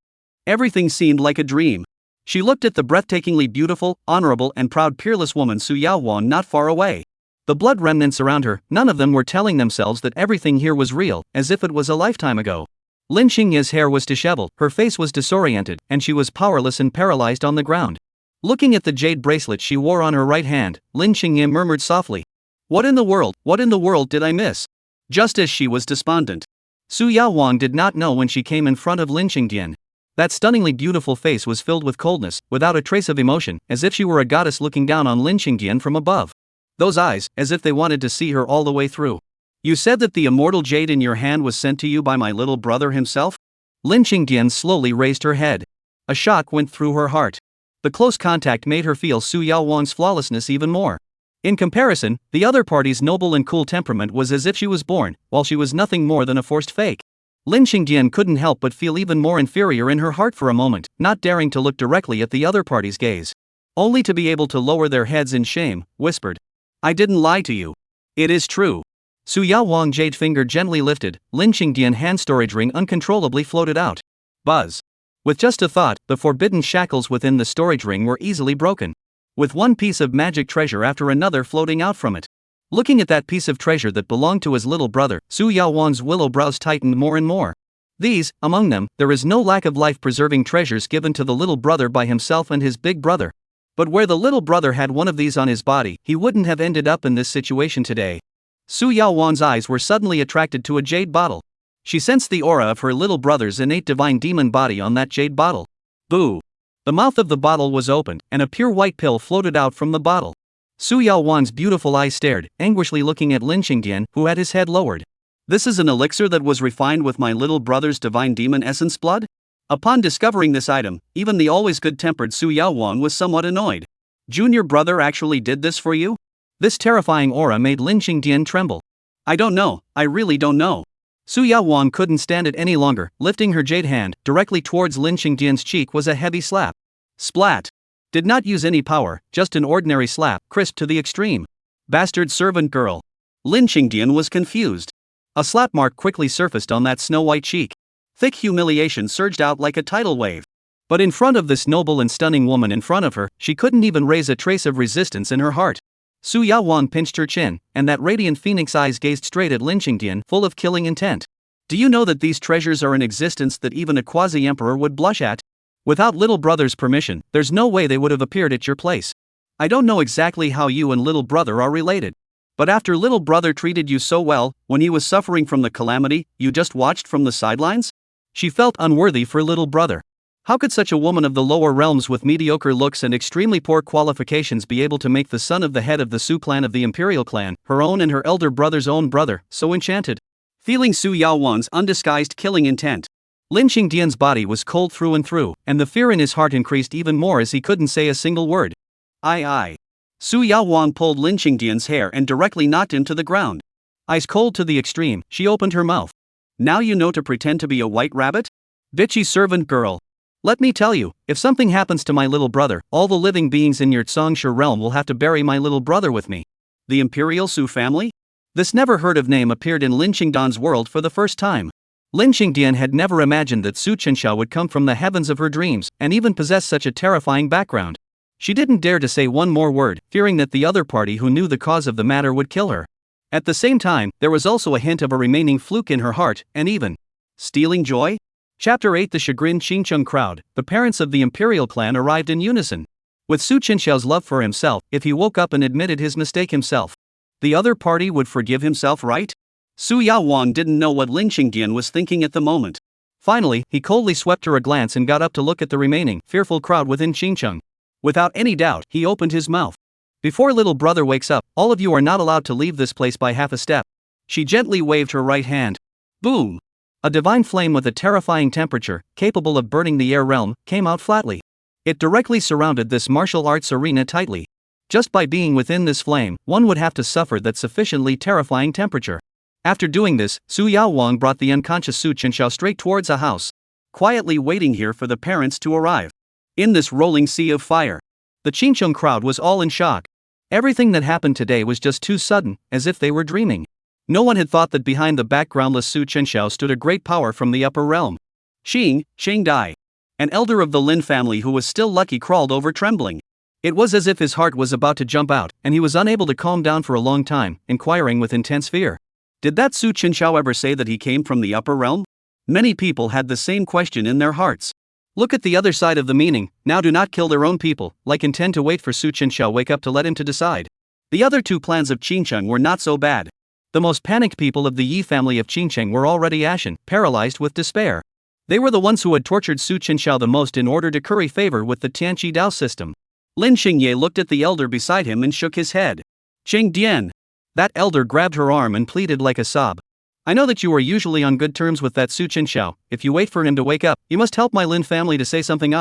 Everything seemed like a dream. She looked at the breathtakingly beautiful, honorable and proud peerless woman Su Yaohuang not far away. The blood remnants around her, none of them were telling themselves that everything here was real, as if it was a lifetime ago. Lin Qingye's hair was disheveled, her face was disoriented, and she was powerless and paralyzed on the ground. Looking at the jade bracelet she wore on her right hand, Lin Qingye murmured softly. What in the world did I miss? Just as she was despondent. Su Yaohuang did not know when she came in front of Lin Qingdian. That stunningly beautiful face was filled with coldness, without a trace of emotion, as if she were a goddess looking down on Lin Qingdian from above. Those eyes, as if they wanted to see her all the way through. You said that the immortal jade in your hand was sent to you by my little brother himself? Lin Qingdian slowly raised her head. A shock went through her heart. The close contact made her feel Su Yaohuang's flawlessness even more. In comparison, the other party's noble and cool temperament was as if she was born, while she was nothing more than a forced fake. Lin Qingdian couldn't help but feel even more inferior in her heart for a moment, not daring to look directly at the other party's gaze. Only to be able to lower their heads in shame, whispered. I didn't lie to you. It is true. Su Yaohuang jade finger gently lifted, Lin Qingdian hand storage ring uncontrollably floated out. Buzz. With just a thought, the forbidden shackles within the storage ring were easily broken. With one piece of magic treasure after another floating out from it. Looking at that piece of treasure that belonged to his little brother, Su Yaohuang's willow brows tightened more and more. These, among them, there is no lack of life-preserving treasures given to the little brother by himself and his big brother. But where the little brother had one of these on his body, he wouldn't have ended up in this situation today. Su Yaohuang's eyes were suddenly attracted to a jade bottle. She sensed the aura of her little brother's innate divine demon body on that jade bottle. Boo! The mouth of the bottle was opened, and a pure white pill floated out from the bottle. Su Yaohuang's beautiful eyes stared, anguishedly looking at Lin Qingdian, who had his head lowered. This is an elixir that was refined with my little brother's divine demon essence blood? Upon discovering this item, even the always good-tempered Su Yaohuang was somewhat annoyed. Junior brother actually did this for you? This terrifying aura made Lin Qingdian tremble. I don't know, I really don't know. Su Yaohuang couldn't stand it any longer, lifting her jade hand directly towards Lin Qingdian's cheek was a heavy slap. Splat. Did not use any power, just an ordinary slap, crisp to the extreme. Bastard servant girl. Lin Qingdian was confused. A slap mark quickly surfaced on that snow-white cheek. Thick humiliation surged out like a tidal wave. But in front of this noble and stunning woman in front of her, she couldn't even raise a trace of resistance in her heart. Su Yaohuang pinched her chin, and that radiant phoenix eyes gazed straight at Lin Qingdian, full of killing intent. Do you know that these treasures are in existence that even a quasi-emperor would blush at? Without little brother's permission, there's no way they would have appeared at your place. I don't know exactly how you and little brother are related. But after little brother treated you so well, when he was suffering from the calamity, you just watched from the sidelines? She felt unworthy for little brother. How could such a woman of the lower realms with mediocre looks and extremely poor qualifications be able to make the son of the head of the Su clan of the imperial clan, her own and her elder brother's own brother, so enchanted? Feeling Su Yaohuang's undisguised killing intent, Lin Qingdian's body was cold through and through, and the fear in his heart increased even more as he couldn't say a single word. Aye. Su Yaohuang pulled Lin Qingdian's hair and directly knocked him to the ground. Ice cold to the extreme, she opened her mouth. Now you know to pretend to be a white rabbit? Bitchy servant girl. Let me tell you, if something happens to my little brother, all the living beings in your Zhongshe realm will have to bury my little brother with me. The Imperial Su family? This never heard of name appeared in Lin Qingdian's world for the first time. Lin Qingdian had never imagined that Su Chenxiao would come from the heavens of her dreams, and even possess such a terrifying background. She didn't dare to say one more word, fearing that the other party who knew the cause of the matter would kill her. At the same time, there was also a hint of a remaining fluke in her heart, and even stealing joy? Chapter 8. The chagrined Qingcheng crowd, the parents of the imperial clan arrived in unison. With Su Chenxiao's love for himself, if he woke up and admitted his mistake himself, the other party would forgive himself, right? Su Yaohuang didn't know what Lin Qingdian was thinking at the moment. Finally, he coldly swept her a glance and got up to look at the remaining, fearful crowd within Qingcheng. Without any doubt, he opened his mouth. Before little brother wakes up, all of you are not allowed to leave this place by half a step. She gently waved her right hand. Boom! A divine flame with a terrifying temperature, capable of burning the air realm, came out flatly. It directly surrounded this martial arts arena tightly. Just by being within this flame, one would have to suffer that sufficiently terrifying temperature. After doing this, Su Yaohuang brought the unconscious Su Chenxiao straight towards a house, quietly waiting here for the parents to arrive. In this rolling sea of fire, the Qingcheng crowd was all in shock. Everything that happened today was just too sudden, as if they were dreaming. No one had thought that behind the backgroundless Su Chenxiao stood a great power from the upper realm. Sheng Dai, an elder of the Lin family who was still lucky, crawled over trembling. It was as if his heart was about to jump out, and he was unable to calm down for a long time, inquiring with intense fear. Did that Su Chenxiao ever say that he came from the upper realm? Many people had the same question in their hearts. Look at the other side of the meaning. Now do not kill their own people, like intend to wait for Su Chenxiao wake up to let him to decide. The other two clans of Qingcheng were not so bad. The most panicked people of the Yi family of Qingcheng were already ashen, paralyzed with despair. They were the ones who had tortured Su Chenxiao the most in order to curry favor with the Tanchi Dao system. Lin Qingdian looked at the elder beside him and shook his head. Qingdian. That elder grabbed her arm and pleaded like a sob. I know that you are usually on good terms with that Su Chenxiao. If you wait for him to wake up, you must help my Lin family to say something.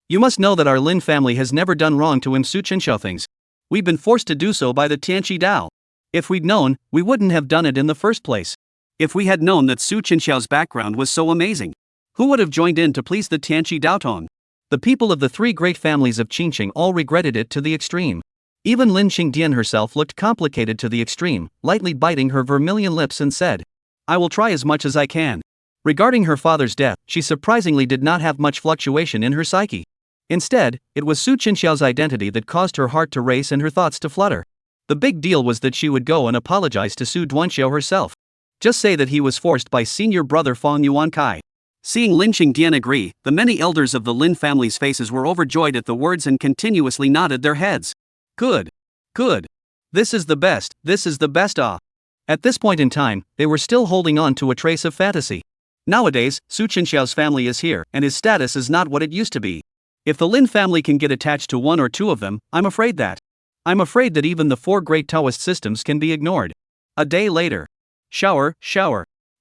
You must know that our Lin family has never done wrong to him Su Chenxiao things. We've been forced to do so by the Tanchi Dao. If we'd known, we wouldn't have done it in the first place. If we had known that Su Chenxiao's background was so amazing, who would have joined in to please the Tanchi Dao Tong? The people of the three great families of Qingcheng all regretted it to the extreme. Even Lin Qingdian herself looked complicated to the extreme, lightly biting her vermilion lips and said, I will try as much as I can. Regarding her father's death, she surprisingly did not have much fluctuation in her psyche. Instead, it was Su Chenxiao's identity that caused her heart to race and her thoughts to flutter. The big deal was that she would go and apologize to Su Duanxiao herself. Just say that he was forced by senior brother Fang Yuan Kai. Seeing Lin Qingdian agree, the many elders of the Lin family's faces were overjoyed at the words and continuously nodded their heads. Good. Good. This is the best ah. At this point in time, they were still holding on to a trace of fantasy. Nowadays, Su Chenxiao's family is here, and his status is not what it used to be. If the Lin family can get attached to one or two of them, I'm afraid that even the four great Taoist systems can be ignored. A day later. Shower.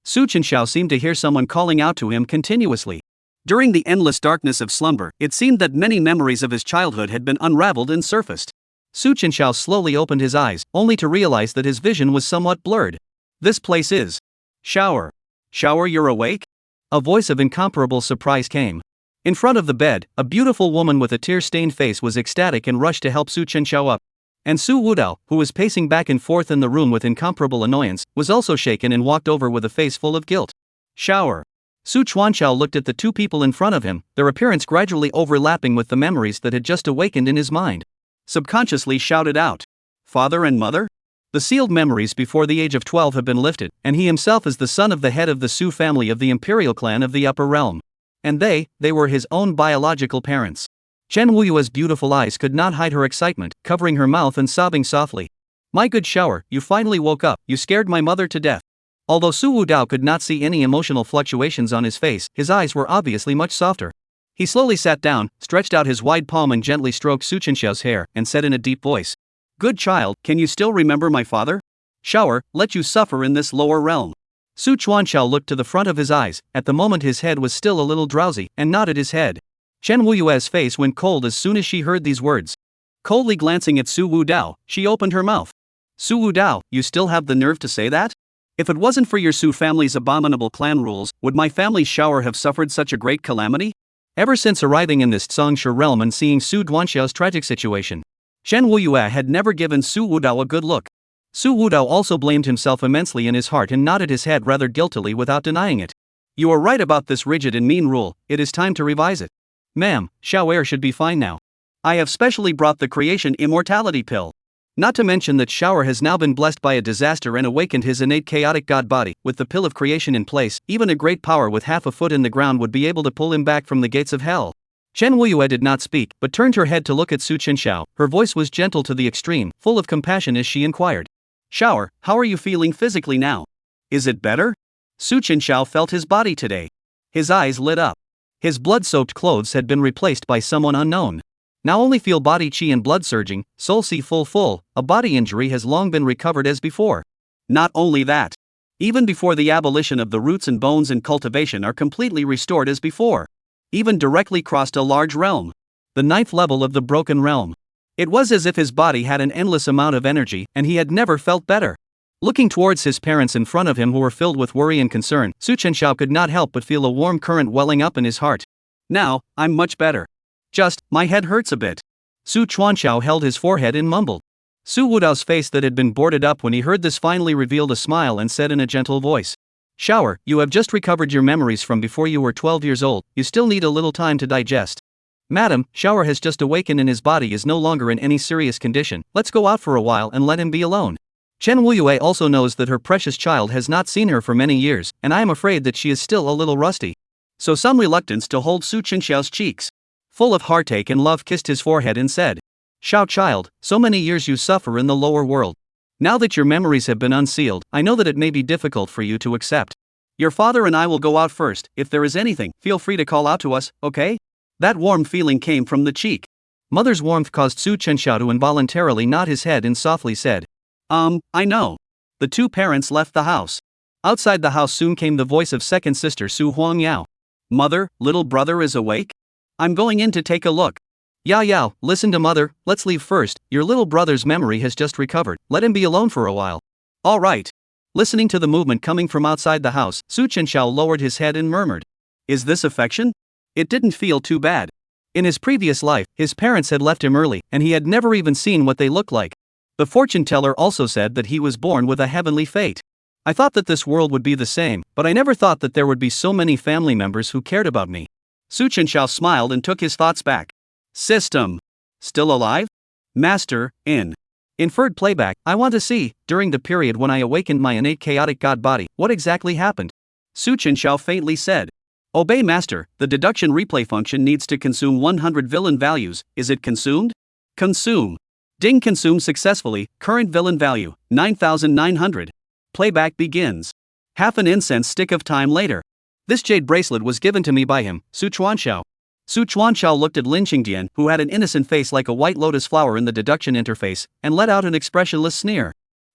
Su Chenxiao seemed to hear someone calling out to him continuously. During the endless darkness of slumber, it seemed that many memories of his childhood had been unraveled and surfaced. Su Chenxiao slowly opened his eyes, only to realize that his vision was somewhat blurred. This place is. Shower, you're awake? A voice of incomparable surprise came. In front of the bed, a beautiful woman with a tear-stained face was ecstatic and rushed to help Su Chenxiao up. And Su Wudao, who was pacing back and forth in the room with incomparable annoyance, was also shaken and walked over with a face full of guilt. Shower. Su Chuanqiao looked at the two people in front of him, their appearance gradually overlapping with the memories that had just awakened in his mind. Subconsciously shouted out, Father and mother? The sealed memories before the age of 12 have been lifted, and he himself is the son of the head of the Su family of the imperial clan of the upper realm. And they were his own biological parents. Chen Wuyue's beautiful eyes could not hide her excitement, covering her mouth and sobbing softly. My good shower, you finally woke up, you scared my mother to death. Although Su Wudao could not see any emotional fluctuations on his face, his eyes were obviously much softer. He slowly sat down, stretched out his wide palm and gently stroked Su Chenxiao's hair, and said in a deep voice, Good child, can you still remember my father? Shower, let you suffer in this lower realm. Su Chuanqiao looked to the front of his eyes, at the moment his head was still a little drowsy, and nodded his head. Chen Wuyue's face went cold as soon as she heard these words. Coldly glancing at Su Wudao, she opened her mouth. Su Wudao, you still have the nerve to say that? If it wasn't for your Su family's abominable clan rules, would my family's shower have suffered such a great calamity? Ever since arriving in this Zhongshe realm and seeing Su Duanxiao's tragic situation, Chen Wuyue had never given Su Wudao a good look. Su Wudao also blamed himself immensely in his heart and nodded his head rather guiltily without denying it. You are right about this rigid and mean rule, it is time to revise it. Ma'am, Xiao should be fine now. I have specially brought the creation immortality pill. Not to mention that Xiao has now been blessed by a disaster and awakened his innate chaotic god body. With the pill of creation in place, even a great power with half a foot in the ground would be able to pull him back from the gates of hell. Chen Wuyue did not speak, but turned her head to look at Su Chenxiao. Her voice was gentle to the extreme, full of compassion as she inquired. Xiao, how are you feeling physically now? Is it better? Su Chenxiao felt his body today. His eyes lit up. His blood-soaked clothes had been replaced by someone unknown. Now only feel body chi and blood surging, soul see full, a body injury has long been recovered as before. Not only that. Even before the abolition of the roots and bones and cultivation are completely restored as before. Even directly crossed a large realm. The 9th level of the broken realm. It was as if his body had an endless amount of energy, and he had never felt better. Looking towards his parents in front of him who were filled with worry and concern, Su Chenxiao could not help but feel a warm current welling up in his heart. Now, I'm much better. Just, my head hurts a bit. Su Chuanqiao held his forehead and mumbled. Su Wudao's face that had been boarded up when he heard this finally revealed a smile and said in a gentle voice. Xiao, you have just recovered your memories from before you were 12 years old, you still need a little time to digest. Madam, Xiao has just awakened and his body is no longer in any serious condition, let's go out for a while and let him be alone. Chen Wuyue also knows that her precious child has not seen her for many years, and I am afraid that she is still a little rusty. So some reluctance to hold Su Chenxiao's cheeks. Full of heartache and love kissed his forehead and said, Xiao child, so many years you suffer in the lower world. Now that your memories have been unsealed, I know that it may be difficult for you to accept. Your father and I will go out first. If there is anything, feel free to call out to us, okay? That warm feeling came from the cheek. Mother's warmth caused Su Chenxiao to involuntarily nod his head and softly said, I know. The two parents left the house. Outside the house soon came the voice of second sister Su Huangyao. Mother, little brother is awake? I'm going in to take a look. Yao, listen to mother, let's leave first, your little brother's memory has just recovered, let him be alone for a while. All right. Listening to the movement coming from outside the house, Su Chenxiao lowered his head and murmured, is this affection? It didn't feel too bad. In his previous life, his parents had left him early, and he had never even seen what they looked like. The fortune teller also said that he was born with a heavenly fate. I thought that this world would be the same, but I never thought that there would be so many family members who cared about me. Su Chenxiao smiled and took his thoughts back. System. Still alive? Master, in. Inferred playback, I want to see, during the period when I awakened my innate chaotic god body, what exactly happened? Su Chenxiao faintly said. Obey master, the deduction replay function needs to consume 100 villain values, is it consumed? Consume. Ding consumed successfully, current villain value, 9,900. Playback begins. Half an incense stick of time later. This jade bracelet was given to me by him, Su Chuanxiao. Su Chuanxiao looked at Lin Qingdian, who had an innocent face like a white lotus flower in the deduction interface, and let out an expressionless sneer.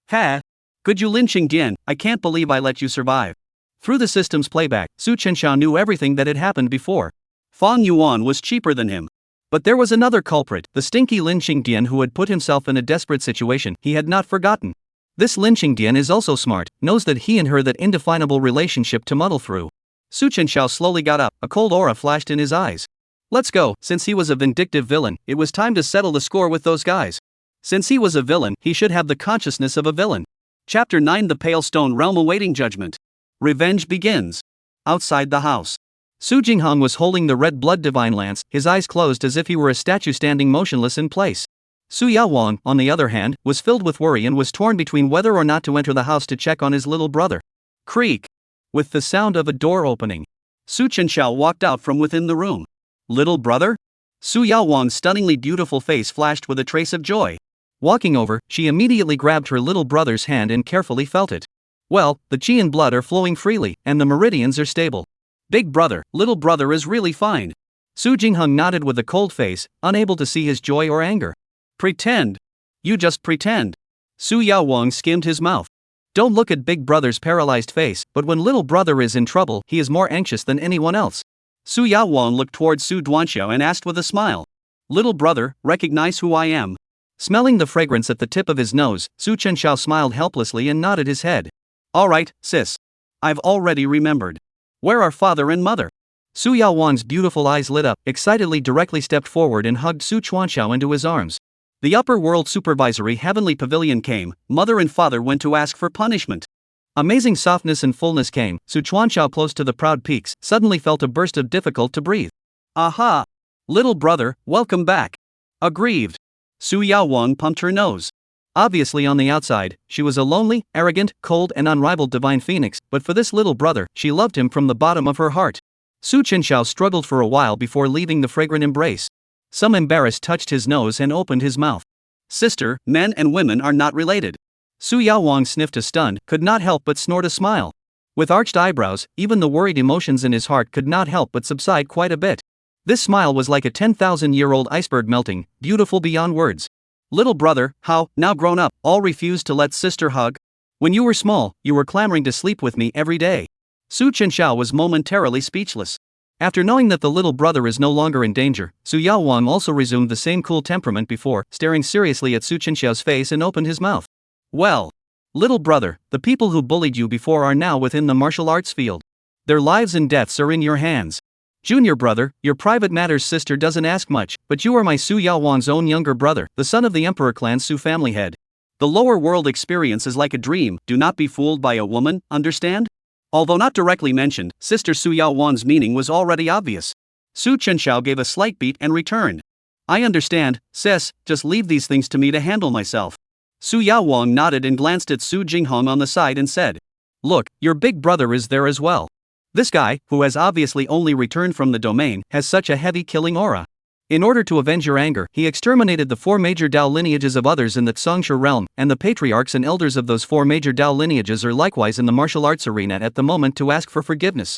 Ha! Could you Lin Qingdian, I can't believe I let you survive. Through the system's playback, Su Chenxiao knew everything that had happened before. Fang Yuan was cheaper than him. But there was another culprit, the stinky Lin Qingdian who had put himself in a desperate situation he had not forgotten. This Lin Qingdian is also smart, knows that he and her that indefinable relationship to muddle through. Su Chenxiao slowly got up, a cold aura flashed in his eyes. Let's go, since he was a vindictive villain, it was time to settle the score with those guys. Since he was a villain, he should have the consciousness of a villain. Chapter 9 The Pale Stone Realm awaiting judgment. Revenge begins. Outside the house. Su Jinghong was holding the red blood divine lance, his eyes closed as if he were a statue standing motionless in place. Su Yaohuang, on the other hand, was filled with worry and was torn between whether or not to enter the house to check on his little brother. Creak. With the sound of a door opening, Su Chenxiao walked out from within the room. Little brother? Su Yaohuang's stunningly beautiful face flashed with a trace of joy. Walking over, she immediately grabbed her little brother's hand and carefully felt it. Well, the qi and blood are flowing freely, and the meridians are stable. Big brother, little brother is really fine. Su Jinghong nodded with a cold face, unable to see his joy or anger. Pretend. You just pretend. Su Yaohuang skimmed his mouth. Don't look at big brother's paralyzed face, but when little brother is in trouble, he is more anxious than anyone else. Su Yaohuang looked towards Su Duanxiao and asked with a smile. Little brother, recognize who I am. Smelling the fragrance at the tip of his nose, Su Chenxiao smiled helplessly and nodded his head. Alright, sis. I've already remembered. Where are father and mother? Su Yaohuang's beautiful eyes lit up, excitedly directly stepped forward and hugged Su Chuanxiao into his arms. The upper world supervisory heavenly pavilion came, mother and father went to ask for punishment. Amazing softness and fullness came, Su Chuanxiao close to the proud peaks, suddenly felt a burst of difficult to breathe. Aha! Little brother, welcome back. Aggrieved. Su Yaohuang pumped her nose. Obviously on the outside, she was a lonely, arrogant, cold and unrivaled divine phoenix, but for this little brother, she loved him from the bottom of her heart. Su Chenxiao struggled for a while before leaving the fragrant embrace. Some embarrassed touched his nose and opened his mouth. Sister, men and women are not related. Su Yaohuang sniffed a stunned, could not help but snort a smile. With arched eyebrows, even the worried emotions in his heart could not help but subside quite a bit. This smile was like a 10,000-year-old iceberg melting, beautiful beyond words. Little brother, how, now grown up, all refused to let sister hug? When you were small, you were clamoring to sleep with me every day. Su Chenxiao was momentarily speechless. After knowing that the little brother is no longer in danger, Su Yaohuang also resumed the same cool temperament before, staring seriously at Su Chenxiao's face and opened his mouth. Well, little brother, the people who bullied you before are now within the martial arts field. Their lives and deaths are in your hands. Junior brother, your private matters sister doesn't ask much, but you are my Su Yaohuang's own younger brother, the son of the Emperor clan's Su family head. The lower world experience is like a dream, do not be fooled by a woman, understand? Although not directly mentioned, sister Su Yaohuang's meaning was already obvious. Su Chenxiao gave a slight beat and returned. I understand, sis, just leave these things to me to handle myself. Su Yaohuang nodded and glanced at Su Jinghong on the side and said, look, your big brother is there as well. This guy, who has obviously only returned from the domain, has such a heavy killing aura. In order to avenge your anger, he exterminated the 4 major Dao lineages of others in the Xongshe realm, and the patriarchs and elders of those 4 major Dao lineages are likewise in the martial arts arena at the moment to ask for forgiveness.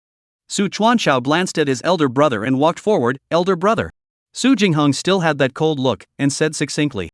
Su Chuanchao glanced at his elder brother and walked forward. Elder brother. Su Jingheng still had that cold look, and said succinctly.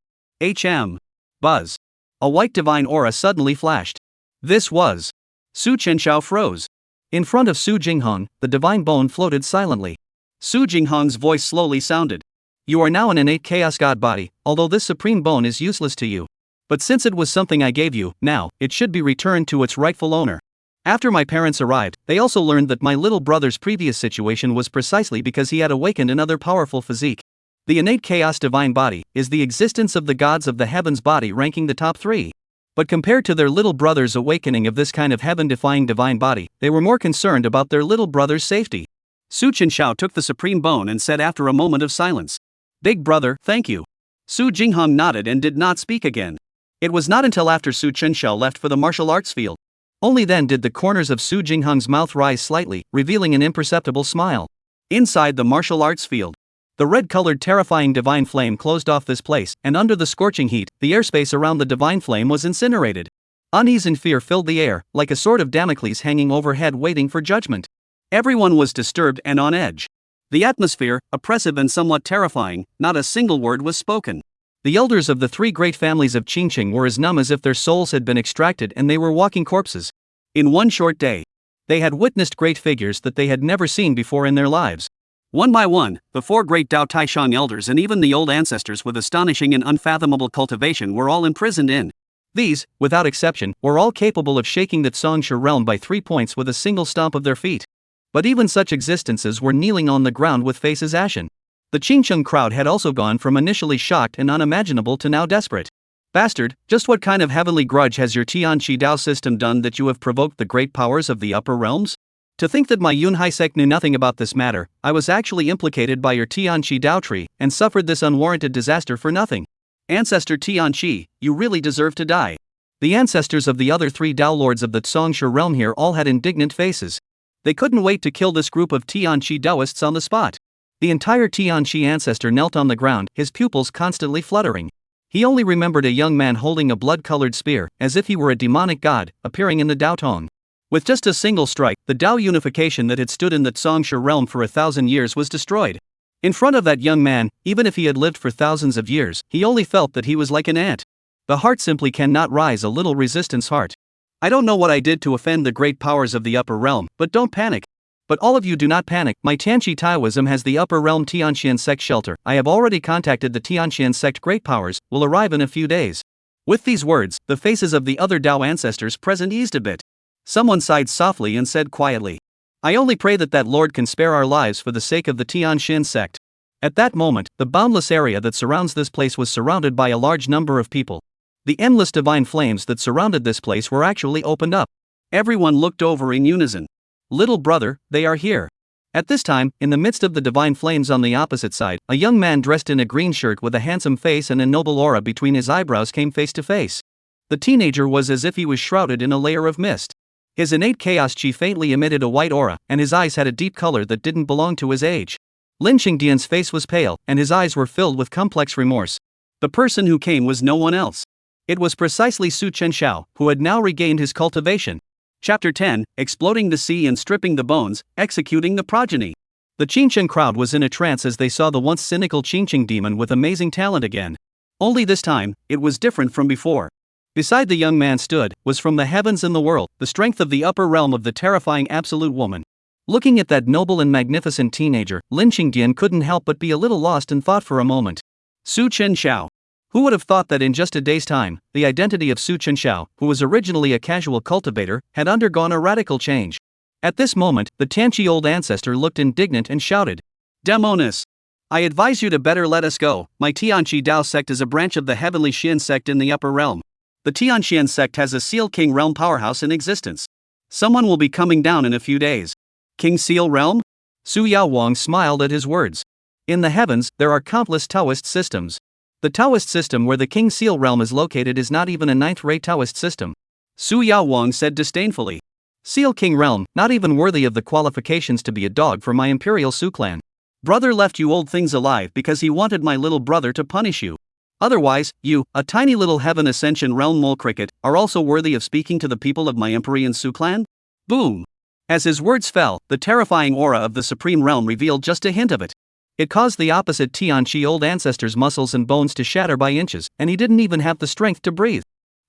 Buzz. A white divine aura suddenly flashed. This was. Su Chenxiao froze. In front of Su Jingheng, the divine bone floated silently. Su Jingheng's voice slowly sounded. You are now an innate chaos god body, although this supreme bone is useless to you. But since it was something I gave you, now, it should be returned to its rightful owner. After my parents arrived, they also learned that my little brother's previous situation was precisely because he had awakened another powerful physique. The innate chaos divine body is the existence of the gods of the heavens body ranking the top 3. But compared to their little brother's awakening of this kind of heaven-defying divine body, they were more concerned about their little brother's safety. Su Chenxiao took the supreme bone and said after a moment of silence. Big brother, thank you. Su Jingheng nodded and did not speak again. It was not until after Su Chenxiao left for the martial arts field. Only then did the corners of Su Jingheng's mouth rise slightly, revealing an imperceptible smile. Inside the martial arts field, the red-colored terrifying divine flame closed off this place, and under the scorching heat, the airspace around the divine flame was incinerated. Unease and fear filled the air, like a sword of Damocles hanging overhead waiting for judgment. Everyone was disturbed and on edge. The atmosphere, oppressive and somewhat terrifying, not a single word was spoken. The elders of the 3 great families of Qingcheng were as numb as if their souls had been extracted and they were walking corpses. In one short day, they had witnessed great figures that they had never seen before in their lives. One by one, the 4 great Dao Taishan elders and even the old ancestors with astonishing and unfathomable cultivation were all imprisoned in. These, without exception, were all capable of shaking the Xongshe realm by 3 points with a single stomp of their feet. But even such existences were kneeling on the ground with faces ashen. The Qingcheng crowd had also gone from initially shocked and unimaginable to now desperate. Bastard, just what kind of heavenly grudge has your Tanchi Dao system done that you have provoked the great powers of the upper realms? To think that my Yunhai sect knew nothing about this matter, I was actually implicated by your Tianchi Dao tree, and suffered this unwarranted disaster for nothing. Ancestor Tianchi, you really deserve to die. The ancestors of the other 3 Dao lords of the Xongshe realm here all had indignant faces. They couldn't wait to kill this group of Tianchi Daoists on the spot. The entire Tianchi ancestor knelt on the ground, his pupils constantly fluttering. He only remembered a young man holding a blood-colored spear, as if he were a demonic god, appearing in the Dao Tong. With just a single strike, the Dao unification that had stood in the Xongshe realm for 1,000 years was destroyed. In front of that young man, even if he had lived for thousands of years, he only felt that he was like an ant. The heart simply cannot rise a little resistance heart. I don't know what I did to offend the great powers of the upper realm, but don't panic. But all of you do not panic. My Tanchi Taoism has the upper realm Tianxian sect shelter. I have already contacted the Tianxian sect great powers, will arrive in a few days. With these words, the faces of the other Dao ancestors present eased a bit. Someone sighed softly and said quietly, I only pray that Lord can spare our lives for the sake of the Tianxian sect. At that moment, the boundless area that surrounds this place was surrounded by a large number of people. The endless divine flames that surrounded this place were actually opened up. Everyone looked over in unison. Little brother, they are here. At this time, in the midst of the divine flames on the opposite side, a young man dressed in a green shirt with a handsome face and a noble aura between his eyebrows came face to face. The teenager was as if he was shrouded in a layer of mist. His innate chaos chi faintly emitted a white aura, and his eyes had a deep color that didn't belong to his age. Lin Qingdian's face was pale, and his eyes were filled with complex remorse. The person who came was no one else. It was precisely Su Chenxiao, who had now regained his cultivation. Chapter 10, Exploding the Sea and Stripping the Bones, Executing the Progeny. The Qingcheng crowd was in a trance as they saw the once cynical Qingcheng demon with amazing talent again. Only this time, it was different from before. Beside the young man stood, was from the heavens and the world, the strength of the upper realm of the terrifying absolute woman. Looking at that noble and magnificent teenager, Lin Qingdian couldn't help but be a little lost in thought for a moment. Su Chenxiao. Who would have thought that in just a day's time, the identity of Su Chenxiao, who was originally a casual cultivator, had undergone a radical change? At this moment, the Tanchi old ancestor looked indignant and shouted, Demonis! I advise you to better let us go. My Tanchi Dao Sect is a branch of the heavenly Shien sect in the upper realm. The Tianxian sect has a Seal King realm powerhouse in existence. Someone will be coming down in a few days. King Seal realm? Su Yaohuang smiled at his words. In the heavens, there are countless Taoist systems. The Taoist system where the King Seal realm is located is not even a ninth-rate Taoist system. Su Yaohuang said disdainfully. Seal King realm, not even worthy of the qualifications to be a dog for my imperial Su clan. Brother left you old things alive because he wanted my little brother to punish you. Otherwise, you, a tiny little heaven ascension realm mole cricket, are also worthy of speaking to the people of my Emperor and Su clan? Boom! As his words fell, the terrifying aura of the supreme realm revealed just a hint of it. It caused the opposite Tianchi old ancestor's muscles and bones to shatter by inches, and he didn't even have the strength to breathe.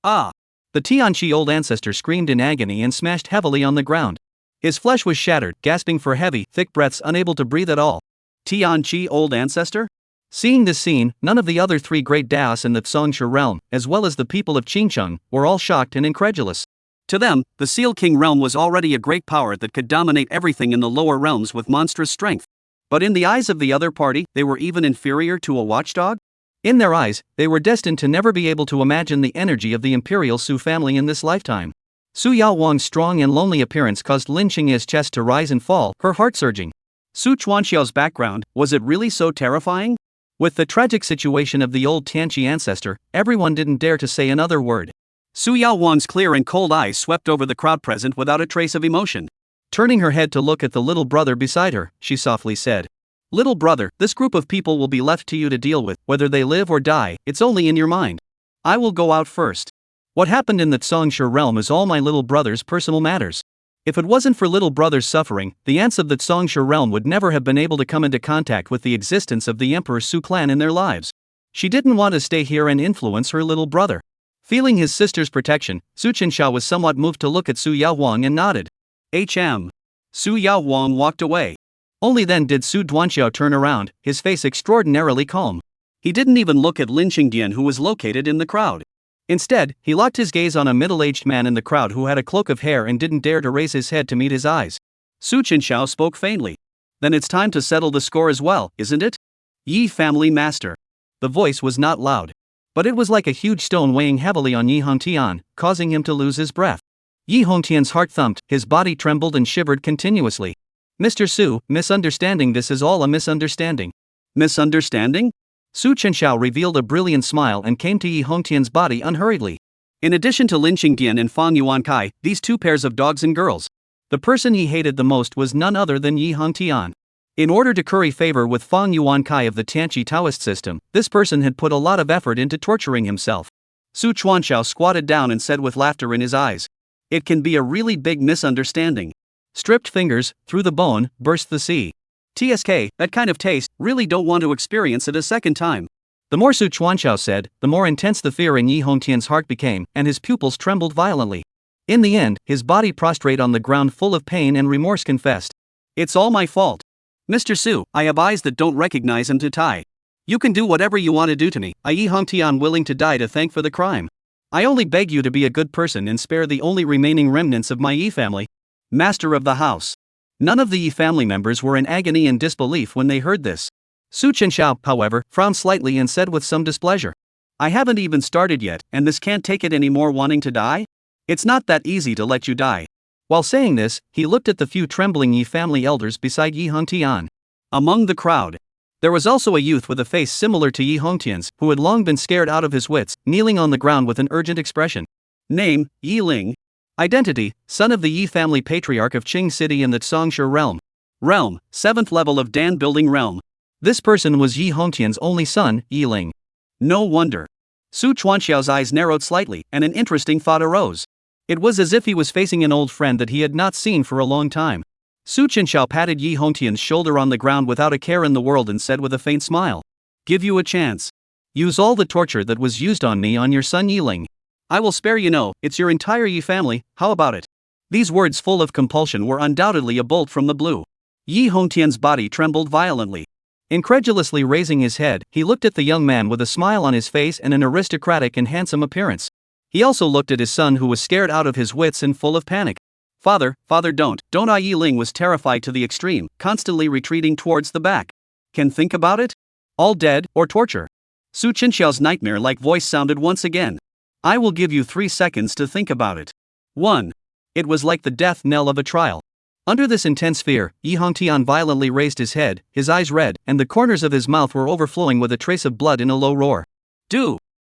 Ah! The Tianchi old ancestor screamed in agony and smashed heavily on the ground. His flesh was shattered, gasping for heavy, thick breaths, unable to breathe at all. Tianchi old ancestor? Seeing this scene, none of the other three great Daos in the Zhongshu realm, as well as the people of Qingcheng, were all shocked and incredulous. To them, the Seal King realm was already a great power that could dominate everything in the lower realms with monstrous strength. But in the eyes of the other party, they were even inferior to a watchdog? In their eyes, they were destined to never be able to imagine the energy of the imperial Su family in this lifetime. Su Yaohuang's strong and lonely appearance caused Lin Qingdian's chest to rise and fall, her heart surging. Su Chuanxiao's background, was it really so terrifying? With the tragic situation of the old Tanchi ancestor, everyone didn't dare to say another word. Su Yaohuang's clear and cold eyes swept over the crowd present without a trace of emotion. Turning her head to look at the little brother beside her, she softly said, "Little brother, this group of people will be left to you to deal with, whether they live or die, it's only in your mind. I will go out first. What happened in the Zhongshu realm is all my little brother's personal matters. If it wasn't for little brother's suffering, the ants of the Zhongshu realm would never have been able to come into contact with the existence of the Emperor Su clan in their lives." She didn't want to stay here and influence her little brother. Feeling his sister's protection, Su Chenxiao was somewhat moved to look at Su Yaohuang and nodded. Su Yaohuang walked away. Only then did Su Duanxiao turn around, his face extraordinarily calm. He didn't even look at Lin Qingdian, who was located in the crowd. Instead, he locked his gaze on a middle-aged man in the crowd who had a cloak of hair and didn't dare to raise his head to meet his eyes. Su Chenxiao spoke faintly. "Then it's time to settle the score as well, isn't it? Yi family master." The voice was not loud, but it was like a huge stone weighing heavily on Yi Hongtian, causing him to lose his breath. Yi Hongtian's heart thumped, his body trembled and shivered continuously. "Mr. Su, misunderstanding, this is all a misunderstanding." "Misunderstanding?" Su Chenxiao revealed a brilliant smile and came to Yi Hongtian's body unhurriedly. In addition to Lin Qingdian and Fang Yuankai, these two pairs of dogs and girls, the person he hated the most was none other than Yi Hongtian. In order to curry favor with Fang Yuankai of the Tanchi Taoist system, this person had put a lot of effort into torturing himself. Su Chuanxiao squatted down and said with laughter in his eyes, "It can be a really big misunderstanding." Stripped fingers, through the bone, burst the sea. TSK, that kind of taste, really don't want to experience it a second time. The more Su Chuanxiao said, the more intense the fear in Yi Hongtian's heart became, and his pupils trembled violently. In the end, his body prostrate on the ground full of pain and remorse confessed, "It's all my fault. Mr. Su, I have eyes that don't recognize him to tie. You can do whatever you want to do to me, Yi Hongtian willing to die to thank for the crime. I only beg you to be a good person and spare the only remaining remnants of my Yi family." Master of the house. None of the Yi family members were in agony and disbelief when they heard this. Su Chenxiao, however, frowned slightly and said with some displeasure, "I haven't even started yet, and this can't take it anymore. Wanting to die? It's not that easy to let you die." While saying this, he looked at the few trembling Yi family elders beside Yi Hongtian. Among the crowd, there was also a youth with a face similar to Yi Hongtian's, who had long been scared out of his wits, kneeling on the ground with an urgent expression. Name, Yi Ling. Identity, son of the Yi family patriarch of Qing City in the Zhongshu realm. Realm, 7th level of Dan building realm. This person was Yi Hongtian's only son, Yi Ling. No wonder. Su Chuanxiao's eyes narrowed slightly, and an interesting thought arose. It was as if he was facing an old friend that he had not seen for a long time. Su Chenxiao patted Yi Hongtian's shoulder on the ground without a care in the world and said with a faint smile, "Give you a chance. Use all the torture that was used on me on your son Yi Ling. I will spare you. No, it's your entire Yi family, how about it?" These words full of compulsion were undoubtedly a bolt from the blue. Yi Hongtian's body trembled violently. Incredulously raising his head, he looked at the young man with a smile on his face and an aristocratic and handsome appearance. He also looked at his son, who was scared out of his wits and full of panic. Father, don't. Yi Ling was terrified to the extreme, constantly retreating towards the back. Can think about it? All dead, or torture. Su Chenxiao's nightmare-like voice sounded once again. I will give you 3 seconds to think about it. 1. It was like the death knell of a trial. Under this intense fear, Yi Hongtian violently raised his head, his eyes red, and the corners of his mouth were overflowing with a trace of blood in a low roar.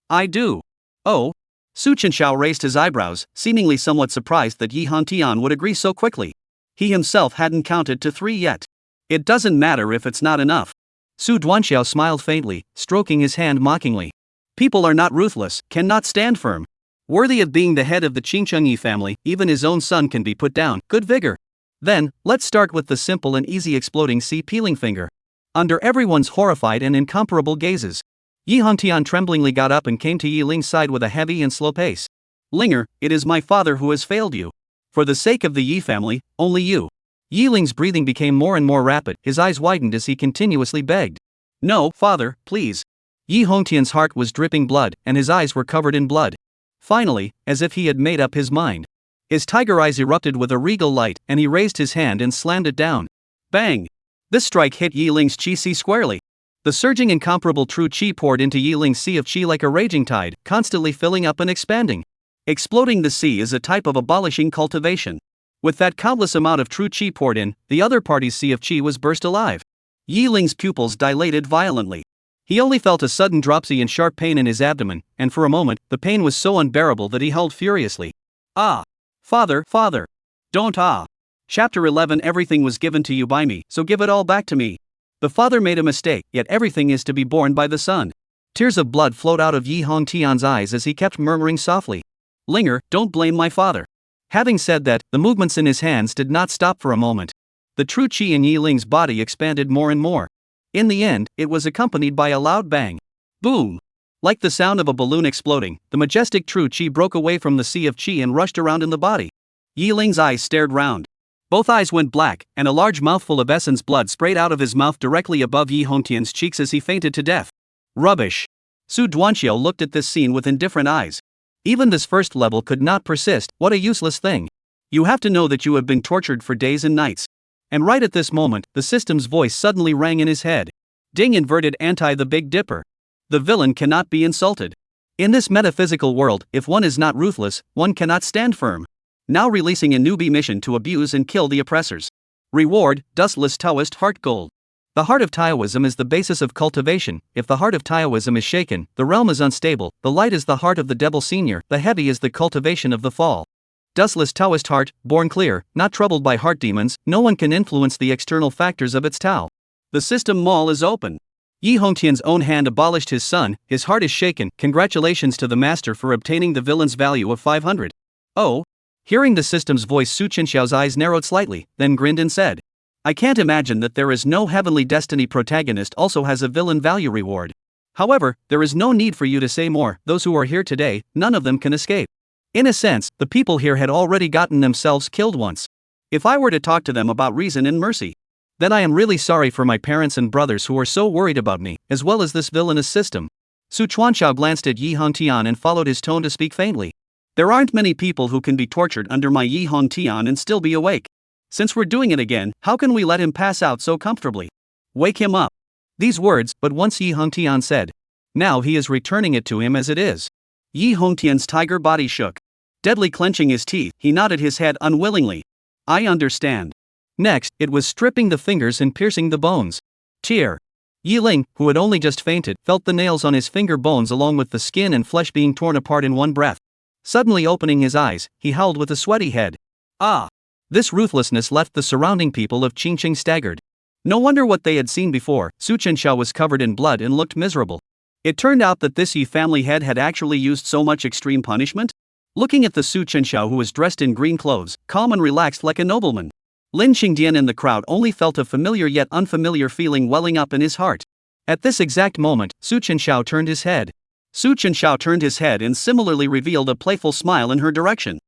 I do. Oh. Su Chenxiao raised his eyebrows, seemingly somewhat surprised that Yi Hongtian would agree so quickly. He himself hadn't counted to 3 yet. It doesn't matter if it's not enough. Su Duanxiao smiled faintly, stroking his hand mockingly. People are not ruthless, cannot stand firm. Worthy of being the head of the Qingcheng family, even his own son can be put down. Good vigor. Then, let's start with the simple and easy exploding peeling finger. Under everyone's horrified and incomparable gazes, Yi Hongtian tremblingly got up and came to Yi Ling's side with a heavy and slow pace. Linger, it is my father who has failed you. For the sake of the Yi family, only you. Yi Ling's breathing became more and more rapid, his eyes widened as he continuously begged. No, father, please. Yi Hongtian's heart was dripping blood, and his eyes were covered in blood. Finally, as if he had made up his mind, his tiger eyes erupted with a regal light, and he raised his hand and slammed it down. Bang! This strike hit Yi Ling's qi squarely. The surging incomparable true qi poured into Yi Ling's sea of qi like a raging tide, constantly filling up and expanding. Exploding the sea is a type of abolishing cultivation. With that countless amount of true qi poured in, the other party's sea of qi was burst alive. Yi Ling's pupils dilated violently. He only felt a sudden dropsy and sharp pain in his abdomen, and for a moment, the pain was so unbearable that he howled furiously. Ah! Father, father! Don't ah! Chapter 11 Everything was given to you by me, so give it all back to me. The father made a mistake, yet everything is to be borne by the son. Tears of blood flowed out of Yi Hongtian's eyes as he kept murmuring softly. Linger, don't blame my father. Having said that, the movements in his hands did not stop for a moment. The true qi in Yi Ling's body expanded more and more. In the end, it was accompanied by a loud bang. Boom! Like the sound of a balloon exploding, the majestic true qi broke away from the sea of qi and rushed around in the body. Yi Ling's eyes stared round. Both eyes went black, and a large mouthful of essence blood sprayed out of his mouth directly above Yi Hongtian's cheeks as he fainted to death. Rubbish! Su Duanxiao looked at this scene with indifferent eyes. Even this first level could not persist, what a useless thing. You have to know that you have been tortured for days and nights. And right at this moment, the system's voice suddenly rang in his head. Ding inverted anti the Big Dipper. The villain cannot be insulted. In this metaphysical world, if one is not ruthless, one cannot stand firm. Now releasing a newbie mission to abuse and kill the oppressors. Reward, dustless Taoist heart gold. The heart of Taoism is the basis of cultivation. If the heart of Taoism is shaken, the realm is unstable. The light is the heart of the devil senior, the heavy is the cultivation of the fall. Dustless Taoist heart, born clear, not troubled by heart demons, no one can influence the external factors of its Tao. The system mall is open. Yi Hongtian's own hand abolished his son, his heart is shaken. Congratulations to the master for obtaining the villain's value of 500. Oh? Hearing the system's voice, Su Chenxiao's eyes narrowed slightly, then grinned and said, I can't imagine that there is no heavenly destiny protagonist also has a villain value reward. However, there is no need for you to say more. Those who are here today, none of them can escape. In a sense, the people here had already gotten themselves killed once. If I were to talk to them about reason and mercy, then I am really sorry for my parents and brothers who are so worried about me, as well as this villainous system. Su Chuanxiao glanced at Yi Hongtian and followed his tone to speak faintly. There aren't many people who can be tortured under my Yi Hongtian and still be awake. Since we're doing it again, how can we let him pass out so comfortably? Wake him up. These words, but once Yi Hongtian said. Now he is returning it to him as it is. Yi Hongtian's tiger body shook. Deadly clenching his teeth, he nodded his head unwillingly. I understand. Next, it was stripping the fingers and piercing the bones. Tear. Yi Ling, who had only just fainted, felt the nails on his finger bones along with the skin and flesh being torn apart in one breath. Suddenly opening his eyes, he howled with a sweaty head. Ah! This ruthlessness left the surrounding people of Qingcheng staggered. No wonder what they had seen before. Su Chenxiao was covered in blood and looked miserable. It turned out that this Yi family head had actually used so much extreme punishment? Looking at the Su Chenxiao, who was dressed in green clothes, calm and relaxed like a nobleman, Lin Qingdian in the crowd only felt a familiar yet unfamiliar feeling welling up in his heart. At this exact moment, Su Chenxiao turned his head. Su Chenxiao turned his head and similarly revealed a playful smile in her direction.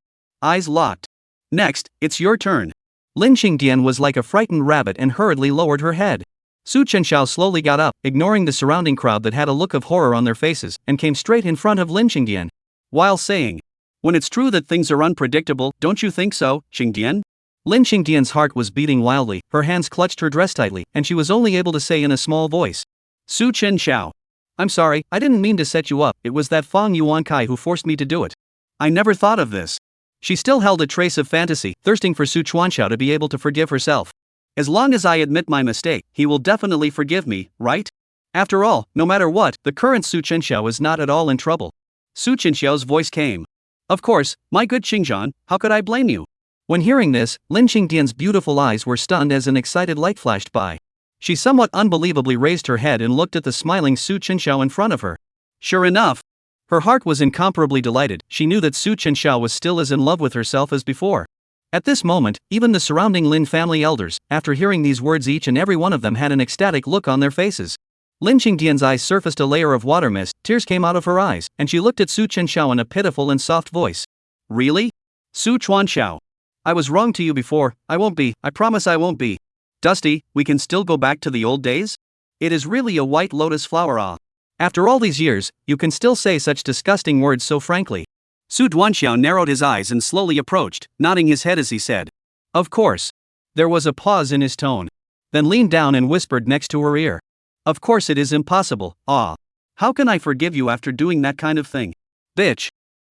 Eyes locked. Next, it's your turn. Lin Qingdian was like a frightened rabbit and hurriedly lowered her head. Su Chenxiao slowly got up, ignoring the surrounding crowd that had a look of horror on their faces, and came straight in front of Lin Qingdian, while saying, when it's true that things are unpredictable, don't you think so, Qingdian? Lin Qingdian's heart was beating wildly, her hands clutched her dress tightly, and she was only able to say in a small voice, Su Chenxiao. I'm sorry, I didn't mean to set you up, it was that Fang Yuan Kai who forced me to do it. I never thought of this. She still held a trace of fantasy, thirsting for Su Chuanxiao to be able to forgive herself. As long as I admit my mistake, he will definitely forgive me, right? After all, no matter what, the current Su Chenxiao is not at all in trouble. Su Chenxiao's voice came. Of course, my good Qingzhan, how could I blame you? When hearing this, Lin Qingdian's beautiful eyes were stunned as an excited light flashed by. She somewhat unbelievably raised her head and looked at the smiling Su Chenxiao in front of her. Sure enough, her heart was incomparably delighted. She knew that Su Chenxiao was still as in love with herself as before. At this moment, even the surrounding Lin family elders, after hearing these words, each and every one of them had an ecstatic look on their faces. Lin Qingdian's eyes surfaced a layer of water mist, tears came out of her eyes, and she looked at Su Chenxiao in a pitiful and soft voice. Really? Su Chuanxiao. I was wrong to you before, I won't be, I promise I won't be. Dusty, we can still go back to the old days? It is really a white lotus flower ah. After all these years, you can still say such disgusting words so frankly. Su Duanxiao narrowed his eyes and slowly approached, nodding his head as he said. Of course. There was a pause in his tone. Then leaned down and whispered next to her ear. Of course it is impossible, ah. How can I forgive you after doing that kind of thing? Bitch.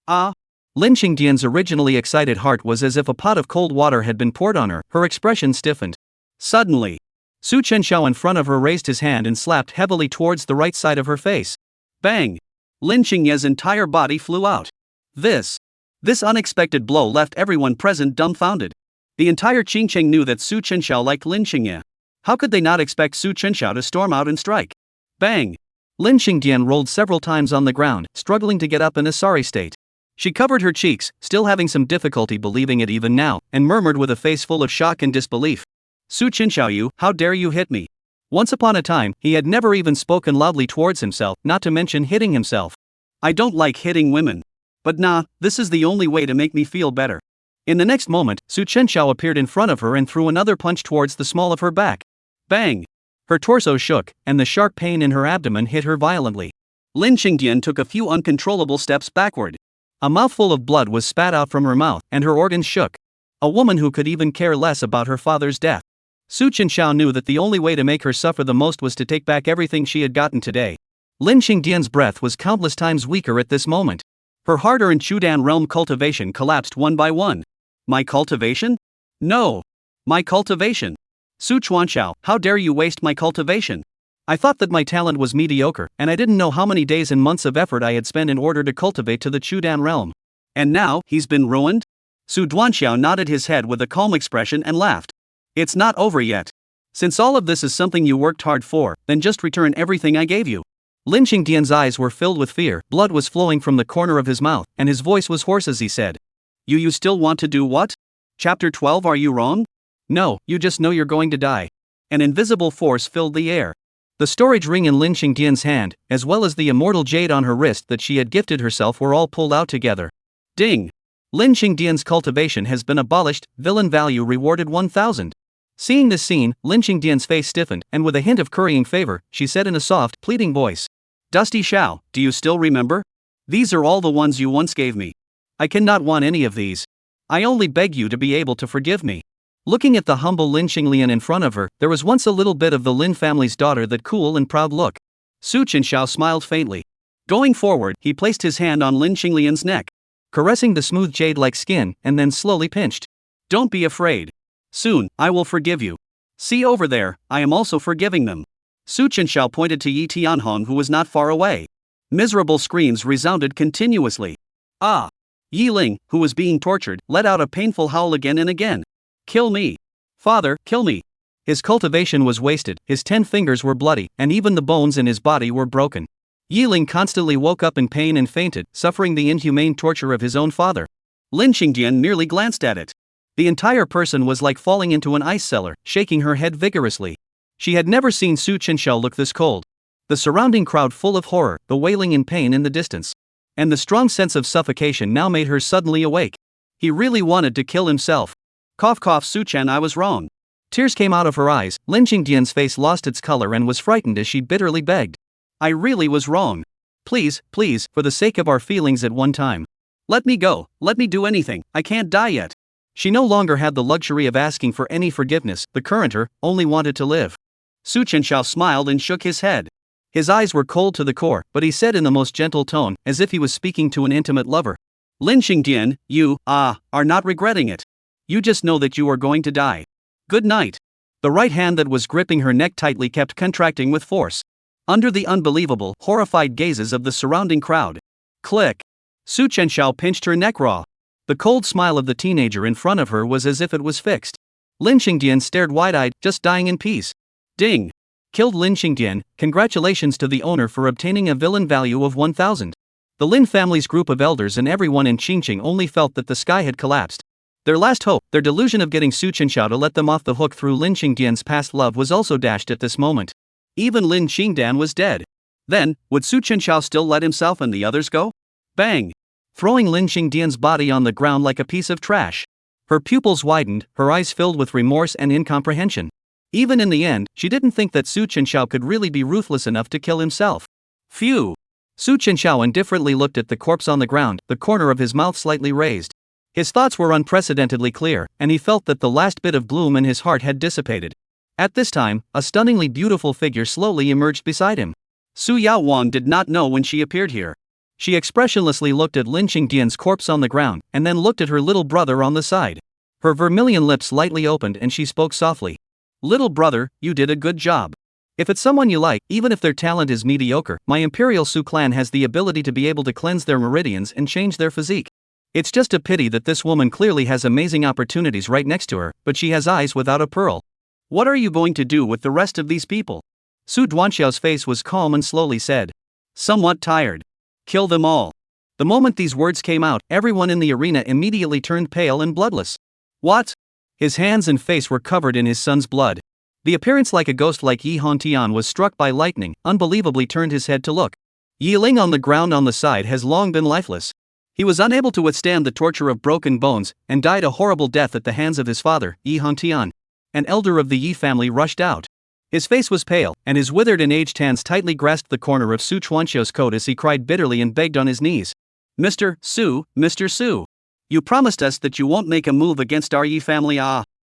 Ah. Lin Qingdian's originally excited heart was as if a pot of cold water had been poured on her, her expression stiffened. Suddenly, Su Chenxiao in front of her raised his hand and slapped heavily towards the right side of her face. Bang! Lin Qingdian's entire body flew out. This unexpected blow left everyone present dumbfounded. The entire Qingcheng knew that Su Chenxiao liked Lin Qingdian. How could they not expect Su Chenxiao to storm out and strike? Bang! Lin Qingdian rolled several times on the ground, struggling to get up in a sorry state. She covered her cheeks, still having some difficulty believing it even now, and murmured with a face full of shock and disbelief. Su Chenxiao, you, how dare you hit me? Once upon a time, he had never even spoken loudly towards himself, not to mention hitting himself. I don't like hitting women. But nah, this is the only way to make me feel better. In the next moment, Su Chenxiao appeared in front of her and threw another punch towards the small of her back. Bang! Her torso shook, and the sharp pain in her abdomen hit her violently. Lin Qingdian took a few uncontrollable steps backward. A mouthful of blood was spat out from her mouth, and her organs shook. A woman who could even care less about her father's death. Su Chenxiao knew that the only way to make her suffer the most was to take back everything she had gotten today. Lin Qingdian's breath was countless times weaker at this moment. Her hard-earned Chudan realm cultivation collapsed one by one. My cultivation? No! My cultivation! Su Chuanxiao, how dare you waste my cultivation? I thought that my talent was mediocre, and I didn't know how many days and months of effort I had spent in order to cultivate to the Chudan realm. And now, he's been ruined? Su Duanxiao nodded his head with a calm expression and laughed. It's not over yet. Since all of this is something you worked hard for, then just return everything I gave you. Lin Qingdian's eyes were filled with fear, blood was flowing from the corner of his mouth, and his voice was hoarse as he said. You still want to do what? Chapter 12. Are you wrong? No, you just know you're going to die. An invisible force filled the air. The storage ring in Lin Qingdian's hand, as well as the immortal jade on her wrist that she had gifted herself, were all pulled out together. Ding! Lin Qingdian's cultivation has been abolished, villain value rewarded 1,000. Seeing this scene, Lin Qingdian's face stiffened, and with a hint of currying favor, she said in a soft, pleading voice. Dusty Shao, do you still remember? These are all the ones you once gave me. I cannot want any of these. I only beg you to be able to forgive me. Looking at the humble Lin Qingdian in front of her, there was once a little bit of the Lin family's daughter, that cool and proud look. Su Chenxiao smiled faintly. Going forward, he placed his hand on Lin Qingdian's neck, caressing the smooth jade-like skin, and then slowly pinched. Don't be afraid. Soon, I will forgive you. See over there, I am also forgiving them. Su Chenxiao pointed to Yi Tianhong, who was not far away. Miserable screams resounded continuously. Ah! Yi Ling, who was being tortured, let out a painful howl again and again. Kill me. Father, kill me. His cultivation was wasted, his 10 fingers were bloody, and even the bones in his body were broken. Yi Ling constantly woke up in pain and fainted, suffering the inhumane torture of his own father. Lin Qingdian merely glanced at it. The entire person was like falling into an ice cellar, shaking her head vigorously. She had never seen Su Chenxiao look this cold. The surrounding crowd full of horror, the wailing in pain in the distance. And the strong sense of suffocation now made her suddenly awake. He really wanted to kill himself. Cough cough, Su Chen, I was wrong. Tears came out of her eyes, Lin Qingdian's face lost its color and was frightened as she bitterly begged. I really was wrong. Please, please, for the sake of our feelings at one time. Let me go, let me do anything, I can't die yet. She no longer had the luxury of asking for any forgiveness, the current her, only wanted to live. Su Chenxiao smiled and shook his head. His eyes were cold to the core, but he said in the most gentle tone, as if he was speaking to an intimate lover. Lin Qingdian, you, are not regretting it. You just know that you are going to die. Good night. The right hand that was gripping her neck tightly kept contracting with force. Under the unbelievable, horrified gazes of the surrounding crowd. Click. Su Chenxiao pinched her neck raw. The cold smile of the teenager in front of her was as if it was fixed. Lin Qingdian stared wide-eyed, just dying in peace. Ding! Killed Lin Qingdian, congratulations to the owner for obtaining a villain value of 1,000. The Lin family's group of elders and everyone in Qingcheng only felt that the sky had collapsed. Their last hope, their delusion of getting Su Chenxiao to let them off the hook through Lin Qingdian's past love was also dashed at this moment. Even Lin Qingdian was dead. Then, would Su Chenxiao still let himself and the others go? Bang! Throwing Lin Qingdian's body on the ground like a piece of trash. Her pupils widened, her eyes filled with remorse and incomprehension. Even in the end, she didn't think that Su Chenxiao could really be ruthless enough to kill himself. Phew! Su Chenxiao indifferently looked at the corpse on the ground, the corner of his mouth slightly raised. His thoughts were unprecedentedly clear, and he felt that the last bit of gloom in his heart had dissipated. At this time, a stunningly beautiful figure slowly emerged beside him. Su Yaohuang did not know when she appeared here. She expressionlessly looked at Lin Qingdian's corpse on the ground, and then looked at her little brother on the side. Her vermilion lips lightly opened and she spoke softly. Little brother, you did a good job. If it's someone you like, even if their talent is mediocre, my Imperial Su clan has the ability to be able to cleanse their meridians and change their physique. It's just a pity that this woman clearly has amazing opportunities right next to her, but she has eyes without a pearl. What are you going to do with the rest of these people? Su Duanxiao's face was calm and slowly said. Somewhat tired. Kill them all. The moment these words came out, everyone in the arena immediately turned pale and bloodless. What? His hands and face were covered in his son's blood. The appearance like a ghost like Yi Hongtian was struck by lightning, unbelievably turned his head to look. Yi Ling on the ground on the side has long been lifeless. He was unable to withstand the torture of broken bones, and died a horrible death at the hands of his father, Yi Hongtian. An elder of the Yi family rushed out. His face was pale, and his withered and aged hands tightly grasped the corner of Su Chuanxiao's coat as he cried bitterly and begged on his knees. Mr. Su, you promised us that you won't make a move against our Yi family.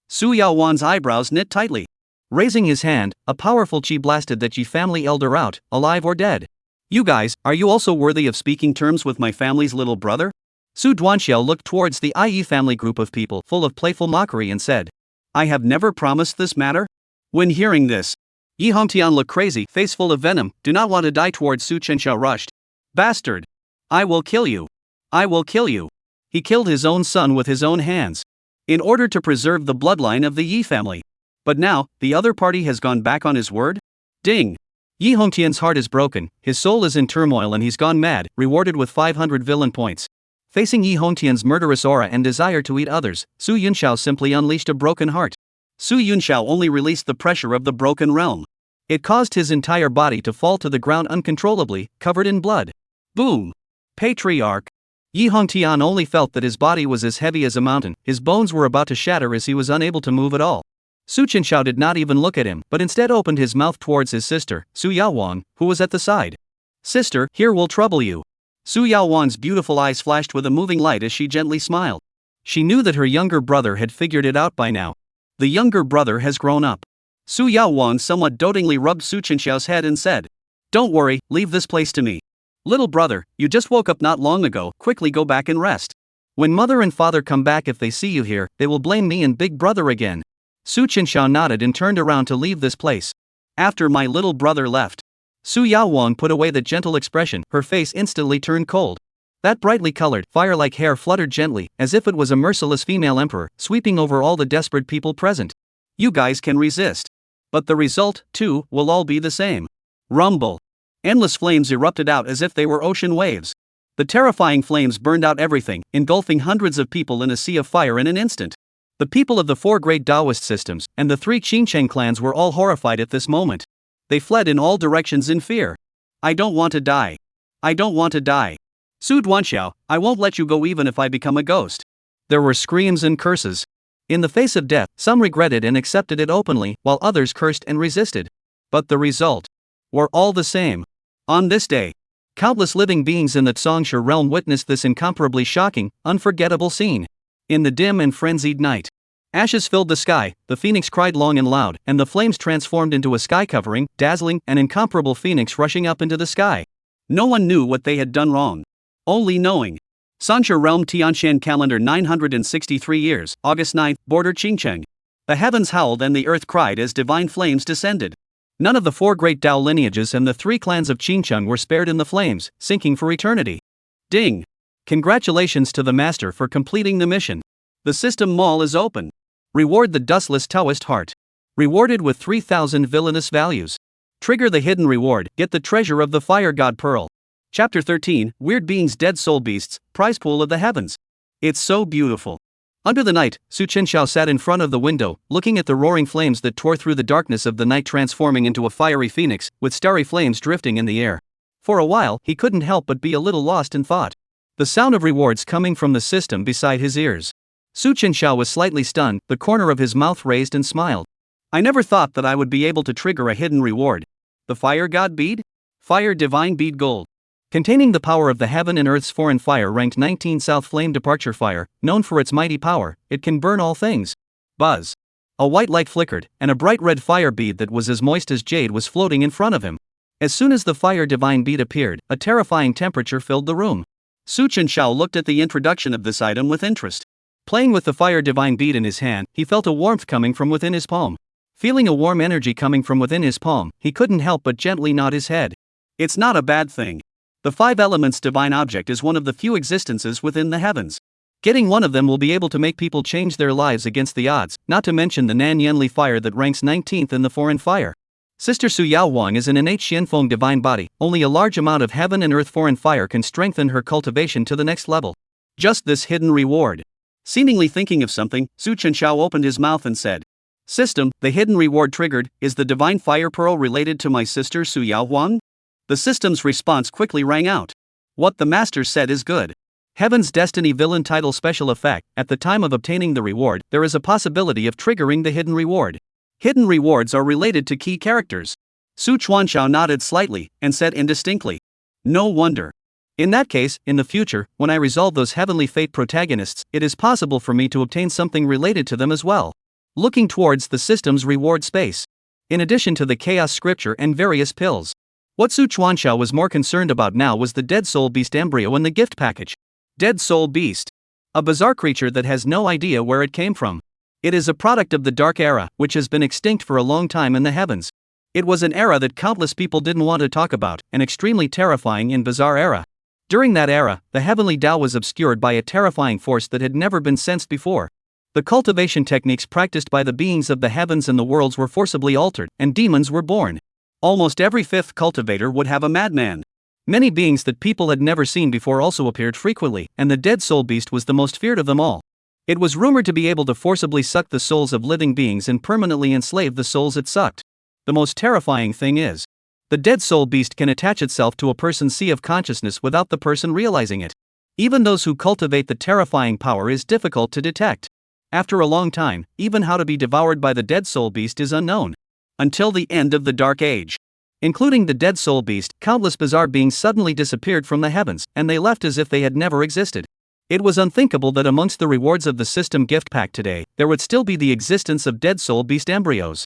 Su Yaohuang's eyebrows knit tightly. Raising his hand, a powerful chi blasted that Yi family elder out, alive or dead. You guys, are you also worthy of speaking terms with my family's little brother? Su Duanxiao looked towards the Yi family group of people full of playful mockery and said. I have never promised this matter? When hearing this, Yi Hongtian looked crazy, face full of venom, do not want to die towards Su Chenxiao rushed. Bastard! I will kill you! I will kill you! He killed his own son with his own hands. In order to preserve the bloodline of the Yi family. But now, the other party has gone back on his word? Ding! Yi Hongtian's heart is broken, his soul is in turmoil and he's gone mad, rewarded with 500 villain points. Facing Yi Hongtian's murderous aura and desire to eat others, Su Yunxiao simply unleashed a broken heart. Su Yunxiao only released the pressure of the broken realm. It caused his entire body to fall to the ground uncontrollably, covered in blood. Boom! Patriarch! Yi Hongtian only felt that his body was as heavy as a mountain, his bones were about to shatter as he was unable to move at all. Su Chenxiao did not even look at him, but instead opened his mouth towards his sister, Su Yaohuang, who was at the side. Sister, here will trouble you. Su Yaohuang's beautiful eyes flashed with a moving light as she gently smiled. She knew that her younger brother had figured it out by now. The younger brother has grown up. Su Yaohuang somewhat dotingly rubbed Su Chenxiao's head and said. Don't worry, leave this place to me. Little brother, you just woke up not long ago, quickly go back and rest. When mother and father come back if they see you here, they will blame me and big brother again. Su Chenxiao nodded and turned around to leave this place. After my little brother left. Su Yaohuang put away the gentle expression, her face instantly turned cold. That brightly colored, fire-like hair fluttered gently, as if it was a merciless female emperor, sweeping over all the desperate people present. You guys can resist. But the result, too, will all be the same. Rumble. Endless flames erupted out as if they were ocean waves. The terrifying flames burned out everything, engulfing hundreds of people in a sea of fire in an instant. The people of the 4 great Taoist systems, and the 3 Qingcheng clans were all horrified at this moment. They fled in all directions in fear. I don't want to die. I don't want to die. Su Duanxiao, I won't let you go even if I become a ghost. There were screams and curses. In the face of death, some regretted and accepted it openly, while others cursed and resisted. But the result were all the same. On this day, countless living beings in the Zhongshe realm witnessed this incomparably shocking, unforgettable scene. In the dim and frenzied night, ashes filled the sky, the phoenix cried long and loud, and the flames transformed into a sky-covering, dazzling, and incomparable phoenix rushing up into the sky. No one knew what they had done wrong. Only knowing. Zhongshe realm Tianshan calendar 963 years, August 9, border Qingcheng. The heavens howled and the earth cried as divine flames descended. None of the 4 great Dao lineages and the 3 clans of Qingcheng were spared in the flames, sinking for eternity. Ding! Congratulations to the master for completing the mission. The system mall is open. Reward the dustless Taoist heart. Rewarded with 3,000 villainous values. Trigger the hidden reward, get the treasure of the fire god pearl. Chapter 13, Weird Beings Dead Soul Beasts, Prize Pool of the Heavens. It's so beautiful. Under the night, Chenxiao sat in front of the window, looking at the roaring flames that tore through the darkness of the night, transforming into a fiery phoenix, with starry flames drifting in the air. For a while, he couldn't help but be a little lost in thought. The sound of rewards coming from the system beside his ears. Chenxiao was slightly stunned, the corner of his mouth raised and smiled. I never thought that I would be able to trigger a hidden reward. The Fire God Bead? Fire Divine Bead Gold. Containing the power of the heaven and earth's foreign fire, ranked 19 South Flame Departure Fire, known for its mighty power, it can burn all things. Buzz. A white light flickered, and a bright red fire bead that was as moist as jade was floating in front of him. As soon as the Fire Divine Bead appeared, a terrifying temperature filled the room. Chenxiao looked at the introduction of this item with interest. Playing with the Fire Divine Bead in his hand, he felt a warmth coming from within his palm. Feeling a warm energy coming from within his palm, he couldn't help but gently nod his head. It's not a bad thing. The five elements divine object is one of the few existences within the heavens. Getting one of them will be able to make people change their lives against the odds, not to mention the Nan Yanli fire that ranks 19th in the foreign fire. Sister Su Yaohuang is an innate Xianfeng divine body, only a large amount of heaven and earth foreign fire can strengthen her cultivation to the next level. Just this hidden reward. Seemingly thinking of something, Chenxiao opened his mouth and said, System, the hidden reward triggered, is the divine fire pearl related to my sister Su Yaohuang? The system's response quickly rang out. What the master said is good. Heaven's Destiny Villain Title Special Effect. At the time of obtaining the reward, there is a possibility of triggering the hidden reward. Hidden rewards are related to key characters. Chenxiao nodded slightly, and said indistinctly. No wonder. In that case, in the future, when I resolve those heavenly fate protagonists, it is possible for me to obtain something related to them as well. Looking towards the system's reward space. In addition to the chaos scripture and various pills. What Chenxiao was more concerned about now was the Dead Soul Beast embryo in the gift package. Dead Soul Beast. A bizarre creature that has no idea where it came from. It is a product of the Dark Era, which has been extinct for a long time in the heavens. It was an era that countless people didn't want to talk about, an extremely terrifying and bizarre era. During that era, the heavenly Tao was obscured by a terrifying force that had never been sensed before. The cultivation techniques practiced by the beings of the heavens and the worlds were forcibly altered, and demons were born. Almost every fifth cultivator would have a madman. Many beings that people had never seen before also appeared frequently, and the Dead Soul Beast was the most feared of them all. It was rumored to be able to forcibly suck the souls of living beings and permanently enslave the souls it sucked. The most terrifying thing is, the Dead Soul Beast can attach itself to a person's sea of consciousness without the person realizing it. Even those who cultivate the terrifying power is difficult to detect. After a long time, even how to be devoured by the Dead Soul Beast is unknown. Until the end of the Dark Age. Including the Dead Soul Beast, countless bizarre beings suddenly disappeared from the heavens, and they left as if they had never existed. It was unthinkable that amongst the rewards of the system gift pack today, there would still be the existence of Dead Soul Beast embryos.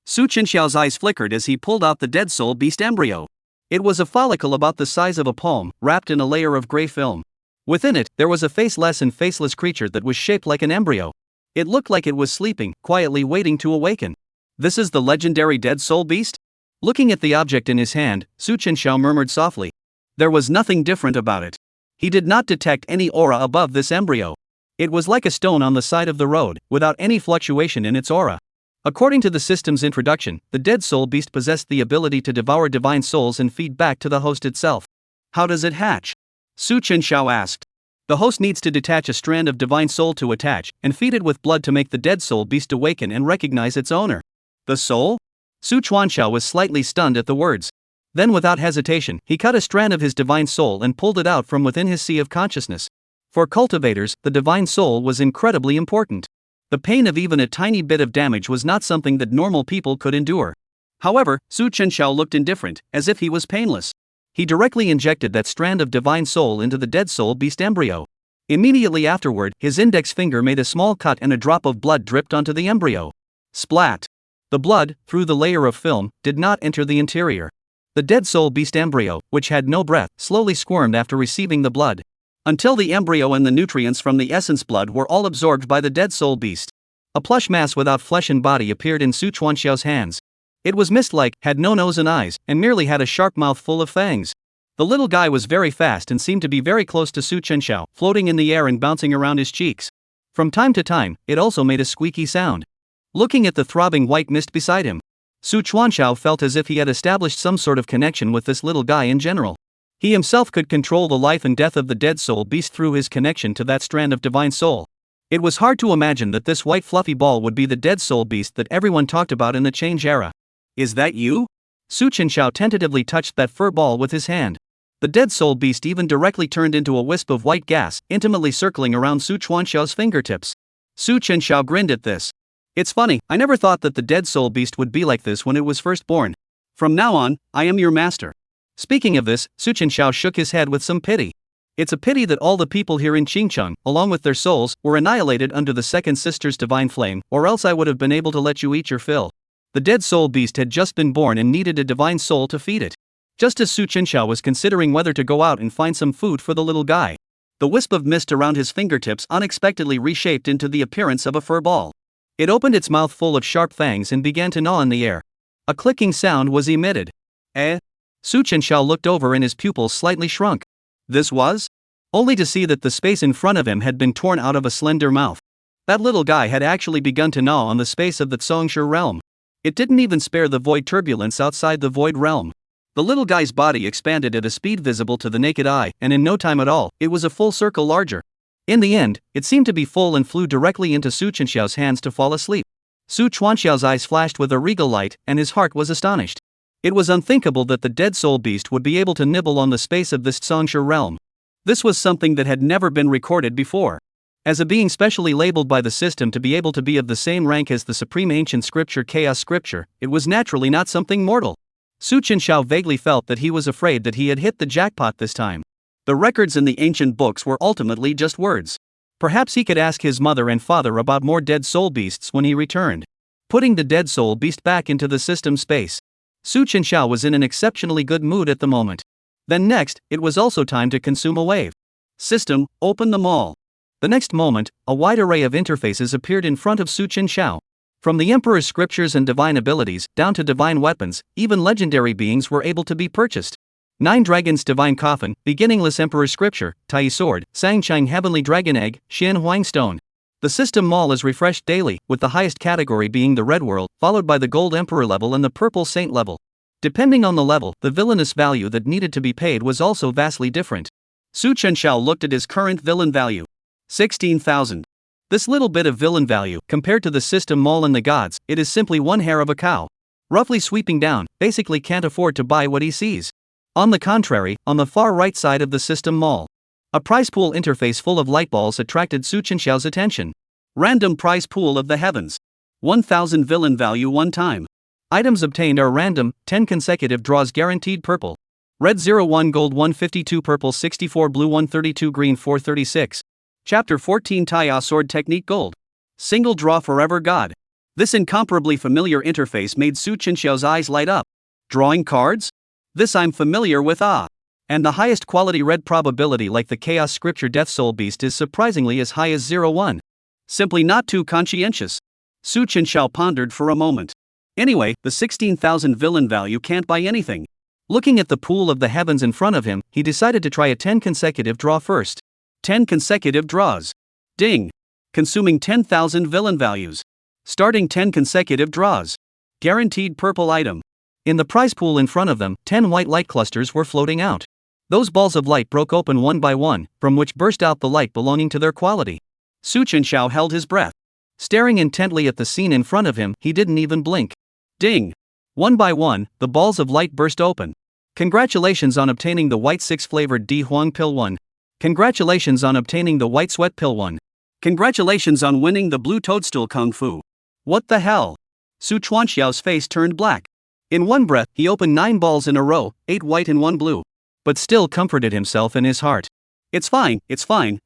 Chenxiao's eyes flickered as he pulled out the Dead Soul Beast embryo. It was a follicle about the size of a palm, wrapped in a layer of gray film. Within it, there was a faceless and faceless creature that was shaped like an embryo. It looked like it was sleeping, quietly waiting to awaken. This is the legendary Dead Soul Beast? Looking at the object in his hand, Chenxiao murmured softly. There was nothing different about it. He did not detect any aura above this embryo. It was like a stone on the side of the road, without any fluctuation in its aura. According to the system's introduction, the Dead Soul Beast possessed the ability to devour divine souls and feed back to the host itself. How does it hatch? Chenxiao asked. The host needs to detach a strand of divine soul to attach, and feed it with blood to make the Dead Soul Beast awaken and recognize its owner. The soul? Chenxiao was slightly stunned at the words. Then without hesitation, he cut a strand of his divine soul and pulled it out from within his sea of consciousness. For cultivators, the divine soul was incredibly important. The pain of even a tiny bit of damage was not something that normal people could endure. However, Chenxiao looked indifferent, as if he was painless. He directly injected that strand of divine soul into the Dead Soul Beast embryo. Immediately afterward, his index finger made a small cut and a drop of blood dripped onto the embryo. Splat! The blood, through the layer of film, did not enter the interior. The Dead Soul Beast embryo, which had no breath, slowly squirmed after receiving the blood. Until the embryo and the nutrients from the essence blood were all absorbed by the Dead Soul Beast. A plush mass without flesh and body appeared in Chenxiao's hands. It was mist-like, had no nose and eyes, and merely had a sharp mouth full of fangs. The little guy was very fast and seemed to be very close to Chenxiao, floating in the air and bouncing around his cheeks. From time to time, it also made a squeaky sound. Looking at the throbbing white mist beside him, Chenxiao felt as if he had established some sort of connection with this little guy in general. He himself could control the life and death of the dead soul beast through his connection to that strand of divine soul. It was hard to imagine that this white fluffy ball would be the dead soul beast that everyone talked about in the change era. Is that you? Chenxiao tentatively touched that fur ball with his hand. The dead soul beast even directly turned into a wisp of white gas, intimately circling around Chenxiao's fingertips. Chenxiao grinned at this. It's funny, I never thought that the dead soul beast would be like this when it was first born. From now on, I am your master. Speaking of this, Chenxiao shook his head with some pity. It's a pity that all the people here in Qingcheng, along with their souls, were annihilated under the second sister's divine flame, or else I would have been able to let you eat your fill. The dead soul beast had just been born and needed a divine soul to feed it. Just as Chenxiao was considering whether to go out and find some food for the little guy, the wisp of mist around his fingertips unexpectedly reshaped into the appearance of a fur ball. It opened its mouth full of sharp fangs and began to gnaw in the air. A clicking sound was emitted. Chenxiao looked over and his pupils slightly shrunk. This was? Only to see that the space in front of him had been torn out of a slender mouth. That little guy had actually begun to gnaw on the space of the Zongshi realm. It didn't even spare the void turbulence outside the void realm. The little guy's body expanded at a speed visible to the naked eye, and in no time at all, it was a full circle larger. In the end, it seemed to be full and flew directly into Chenxiao's hands to fall asleep. Chenxiao's eyes flashed with a regal light, and his heart was astonished. It was unthinkable that the dead soul beast would be able to nibble on the space of this Zongshi realm. This was something that had never been recorded before. As a being specially labeled by the system to be able to be of the same rank as the supreme ancient scripture chaos scripture, it was naturally not something mortal. Chenxiao vaguely felt that he was afraid that he had hit the jackpot this time. The records in the ancient books were ultimately just words. Perhaps he could ask his mother and father about more dead soul beasts when he returned. Putting the dead soul beast back into the system space, Chenxiao was in an exceptionally good mood at the moment. Then next, it was also time to consume a wave. System, open them all. The next moment, a wide array of interfaces appeared in front of Chenxiao. From the Emperor's scriptures and divine abilities, down to divine weapons, even legendary beings were able to be purchased. 9 Dragons Divine Coffin, Beginningless Emperor's Scripture, Tai Sword, Sangchang Heavenly Dragon Egg, Shien Huang Stone. The system mall is refreshed daily, with the highest category being the Red World, followed by the Gold Emperor level and the Purple Saint level. Depending on the level, the villainous value that needed to be paid was also vastly different. Chenxiao looked at his current villain value. 16,000. This little bit of villain value, compared to the system mall and the gods, it is simply one hair of a cow. Roughly sweeping down, basically can't afford to buy what he sees. On the contrary, on the far right side of the system mall, a prize pool interface full of light balls attracted Chenxiao's attention. Random prize pool of the heavens. 1,000 villain value one time. Items obtained are random, 10 consecutive draws guaranteed purple. Red 01 gold 152 purple 64 blue 132 green 436. Chapter 14 Tai Sword Technique Gold. Single draw forever God. This incomparably familiar interface made Chenxiao's eyes light up. Drawing cards? This I'm familiar with And the highest quality red probability like the Chaos Scripture Death Soul Beast is surprisingly as high as 01. Simply not too conscientious. Chenxiao pondered for a moment. Anyway, the 16,000 villain value can't buy anything. Looking at the pool of the heavens in front of him, he decided to try a 10 consecutive draw first. 10 consecutive draws. Ding. Consuming 10,000 villain values. Starting 10 consecutive draws. Guaranteed purple item. In the prize pool in front of them, 10 white light clusters were floating out. Those balls of light broke open one by one, from which burst out the light belonging to their quality. Chenxiao held his breath. Staring intently at the scene in front of him, he didn't even blink. Ding. One by one, the balls of light burst open. Congratulations on obtaining the white 6-flavored Di Huang Pill 1. Congratulations on obtaining the white sweat pill 1. Congratulations on winning the blue toadstool kung fu. What the hell? Chenxiao's face turned black. In one breath, he opened 9 balls in a row, 8 white and 1 blue. But still comforted himself in his heart. It's fine,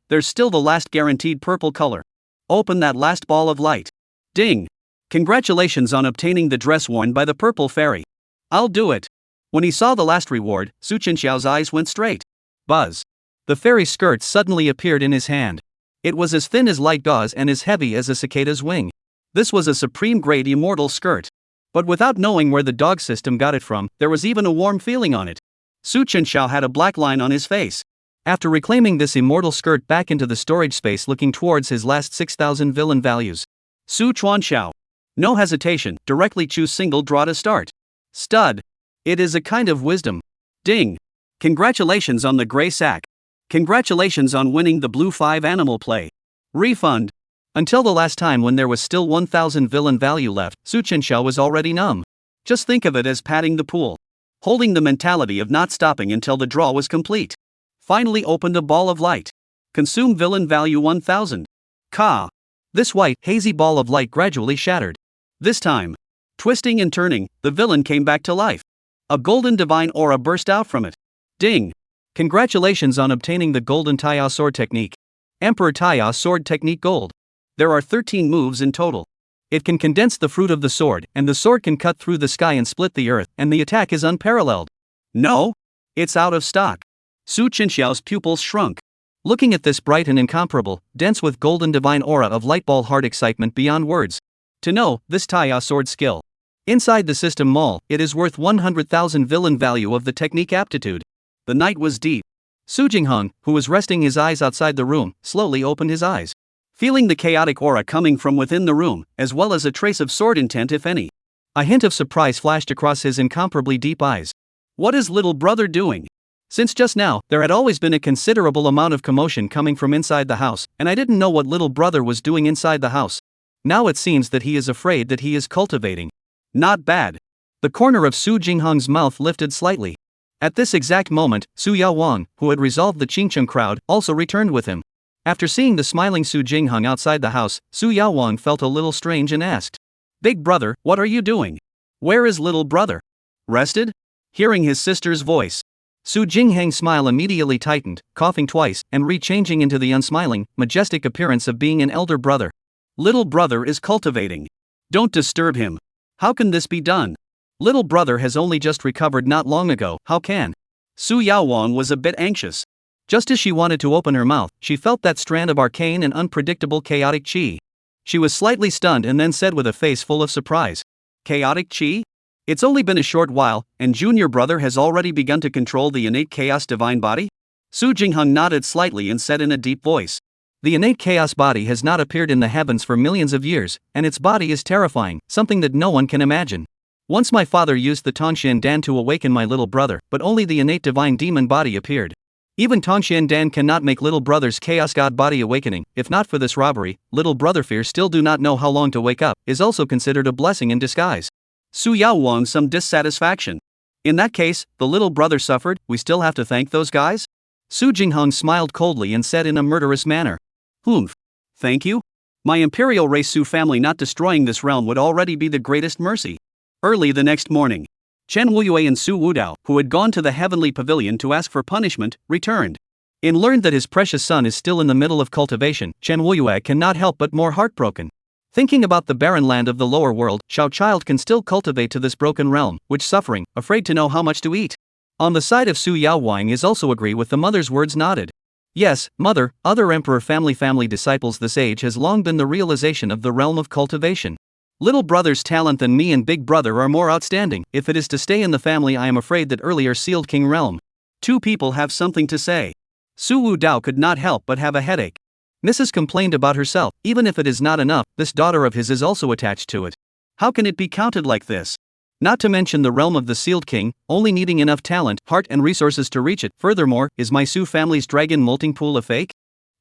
there's still the last guaranteed purple color. Open that last ball of light. Ding. Congratulations on obtaining the dress worn by the purple fairy. I'll do it. When he saw the last reward, Chenxiao's eyes went straight. Buzz. The fairy's skirt suddenly appeared in his hand. It was as thin as light gauze and as heavy as a cicada's wing. This was a supreme grade immortal skirt. But without knowing where the dog system got it from, there was even a warm feeling on it. Chenxiao had a black line on his face. After reclaiming this immortal skirt back into the storage space looking towards his last 6,000 villain values. Su Chuanxiao. No hesitation, directly choose single draw to start. Stud. It is a kind of wisdom. Ding. Congratulations on the gray sack. Congratulations on winning the blue 5 animal play. Refund. Until the last time when there was still 1,000 villain value left, Su Chenxiao was already numb. Just think of it as padding the pool. Holding the mentality of not stopping until the draw was complete. Finally opened a ball of light. Consume villain value 1,000. Ka. This white, hazy ball of light gradually shattered. This time, twisting and turning, the villain came back to life. A golden divine aura burst out from it. Ding. Congratulations on obtaining the Golden Taiya Sword Technique. Emperor Taiya Sword Technique Gold. There are 13 moves in total. It can condense the fruit of the sword, and the sword can cut through the sky and split the earth, and the attack is unparalleled. No? It's out of stock. Su Chenxiao's pupils shrunk. Looking at this bright and incomparable, dense with golden divine aura of lightball heart excitement beyond words. To know this Taiya sword skill. Inside the system mall, it is worth 100,000 villain value of the technique aptitude. The night was deep. Su Jingheng, who was resting his eyes outside the room, slowly opened his eyes. Feeling the chaotic aura coming from within the room, as well as a trace of sword intent if any. A hint of surprise flashed across his incomparably deep eyes. What is little brother doing? Since just now, there had always been a considerable amount of commotion coming from inside the house, and I didn't know what little brother was doing inside the house. Now it seems that he is afraid that he is cultivating. Not bad. The corner of Su Jingheng's mouth lifted slightly. At this exact moment, Su Yaohuang, who had resolved the Qingcheng crowd, also returned with him. After seeing the smiling Su Jingheng outside the house, Su Yaohuang felt a little strange and asked, "Big brother, what are you doing? Where is little brother? Rested?" Hearing his sister's voice, Su Jingheng's smile immediately tightened, coughing twice, and re-changing into the unsmiling, majestic appearance of being an elder brother. Little brother is cultivating. Don't disturb him. How can this be done? Little brother has only just recovered not long ago, how can? Su Yaohuang was a bit anxious. Just as she wanted to open her mouth, she felt that strand of arcane and unpredictable chaotic qi. She was slightly stunned and then said with a face full of surprise, "Chaotic qi? It's only been a short while, and junior brother has already begun to control the innate chaos divine body?" Su Jingheng nodded slightly and said in a deep voice, "The innate chaos body has not appeared in the heavens for millions of years, and its body is terrifying, something that no one can imagine. Once my father used the Tanchi Dao to awaken my little brother, but only the innate divine demon body appeared. Even Tanchi Dao cannot make little brother's chaos god body awakening. If not for this robbery, little brother fear still do not know how long to wake up, is also considered a blessing in disguise." Su Yaohuang some dissatisfaction. "In that case, the little brother suffered, we still have to thank those guys?" Su Jingheng smiled coldly and said in a murderous manner, "Humph. Thank you? My imperial race Su family not destroying this realm would already be the greatest mercy." Early the next morning, Chen Wuyue and Su Wudao, who had gone to the heavenly pavilion to ask for punishment, returned. In learned that his precious son is still in the middle of cultivation, Chen Wuyue cannot help but more heartbroken. Thinking about the barren land of the lower world, Xiao child can still cultivate to this broken realm, which suffering, afraid to know how much to eat. On the side of Su Yaohuang is also agree with the mother's words nodded. Yes, mother, other emperor family disciples this age has long been the realization of the realm of cultivation. Little brother's talent than me and big brother are more outstanding. If it is to stay in the family, I am afraid that earlier sealed king realm. Two people have something to say. Su Wudao could not help but have a headache. Mrs. complained about herself. Even if it is not enough, this daughter of his is also attached to it. How can it be counted like this? Not to mention the realm of the sealed king, only needing enough talent, heart and resources to reach it. Furthermore, is my Su family's dragon molting pool a fake?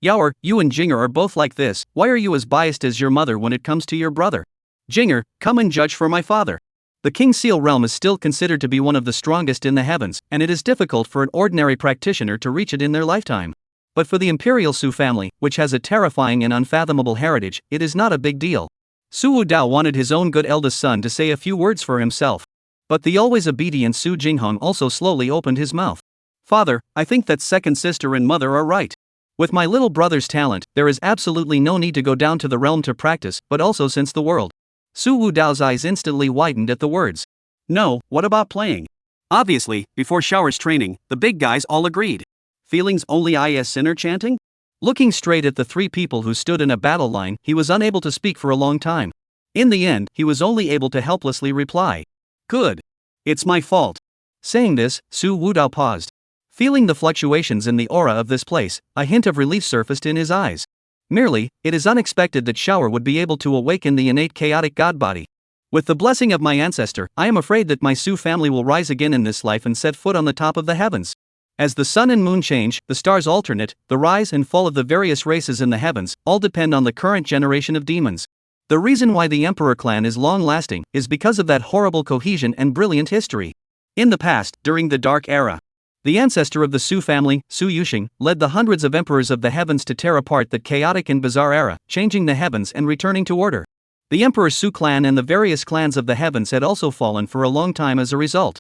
Yaoer, you and Jinger are both like this. Why are you as biased as your mother when it comes to your brother? Jinger, come and judge for my father. The King Seal realm is still considered to be one of the strongest in the heavens, and it is difficult for an ordinary practitioner to reach it in their lifetime. But for the Imperial Su family, which has a terrifying and unfathomable heritage, it is not a big deal. Su Wudao wanted his own good eldest son to say a few words for himself. But the always obedient Su Jingheng also slowly opened his mouth. "Father, I think that second sister and mother are right. With my little brother's talent, there is absolutely no need to go down to the realm to practice, but also since the world." Su Wudao's eyes instantly widened at the words. "No, what about playing?" Obviously, before Shower's training, the big guys all agreed. Feelings only is sinner chanting? Looking straight at the three people who stood in a battle line, he was unable to speak for a long time. In the end, he was only able to helplessly reply, "Good. It's my fault. Saying this, Su Wudao paused. Feeling the fluctuations in the aura of this place, a hint of relief surfaced in his eyes. Merely, it is unexpected that Shower would be able to awaken the innate chaotic god body. With the blessing of my ancestor, I am afraid that my Su family will rise again in this life and set foot on the top of the heavens. As the sun and moon change, the stars alternate, the rise and fall of the various races in the heavens all depend on the current generation of demons. The reason why the Emperor clan is long-lasting is because of that horrible cohesion and brilliant history. In the past, during the Dark Era, the ancestor of the Su family, Su Yusheng, led the hundreds of emperors of the heavens to tear apart that chaotic and bizarre era, changing the heavens and returning to order. The Emperor Su clan and the various clans of the heavens had also fallen for a long time as a result.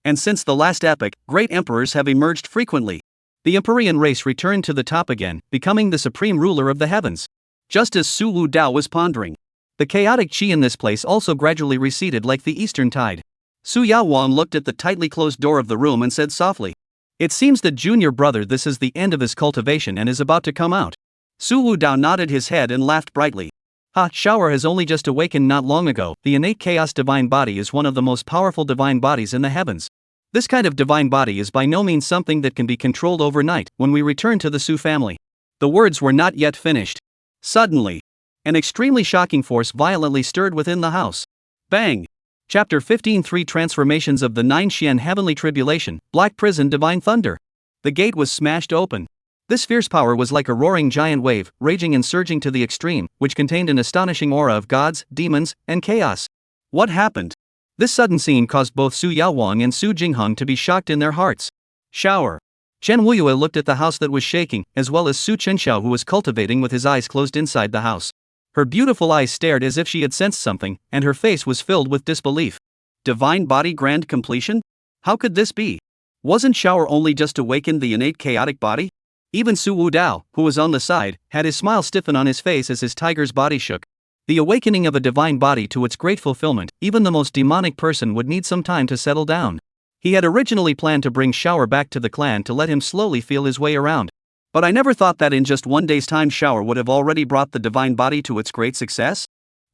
And since the last epoch, great emperors have emerged frequently. The Empyrean race returned to the top again, becoming the supreme ruler of the heavens. Just as Su Wudao was pondering, the chaotic qi in this place also gradually receded like the eastern tide. Su Yaohuang looked at the tightly closed door of the room and said softly, "It seems that junior brother this is the end of his cultivation and is about to come out." Su Wudao nodded his head and laughed brightly. "Ha, Shower has only just awakened not long ago. The innate chaos divine body is one of the most powerful divine bodies in the heavens. This kind of divine body is by no means something that can be controlled overnight. When we return to the Su family." The words were not yet finished. Suddenly, an extremely shocking force violently stirred within the house. Bang! Chapter 15 3 Transformations of the Nine Shien Heavenly Tribulation, Black Prison Divine Thunder. The gate was smashed open. This fierce power was like a roaring giant wave, raging and surging to the extreme, which contained an astonishing aura of gods, demons, and chaos. What happened? This sudden scene caused both Su Yaohuang and Su Jingheng to be shocked in their hearts. Shower. Chen Wuyue looked at the house that was shaking, as well as Su Chenxiao who was cultivating with his eyes closed inside the house. Her beautiful eyes stared as if she had sensed something, and her face was filled with disbelief. Divine body grand completion? How could this be? Wasn't Shower only just awakened the innate chaotic body? Even Su Wudao, who was on the side, had his smile stiffen on his face as his tiger's body shook. The awakening of a divine body to its great fulfillment, even the most demonic person would need some time to settle down. He had originally planned to bring Shower back to the clan to let him slowly feel his way around. But I never thought that in just one day's time Shower would have already brought the divine body to its great success.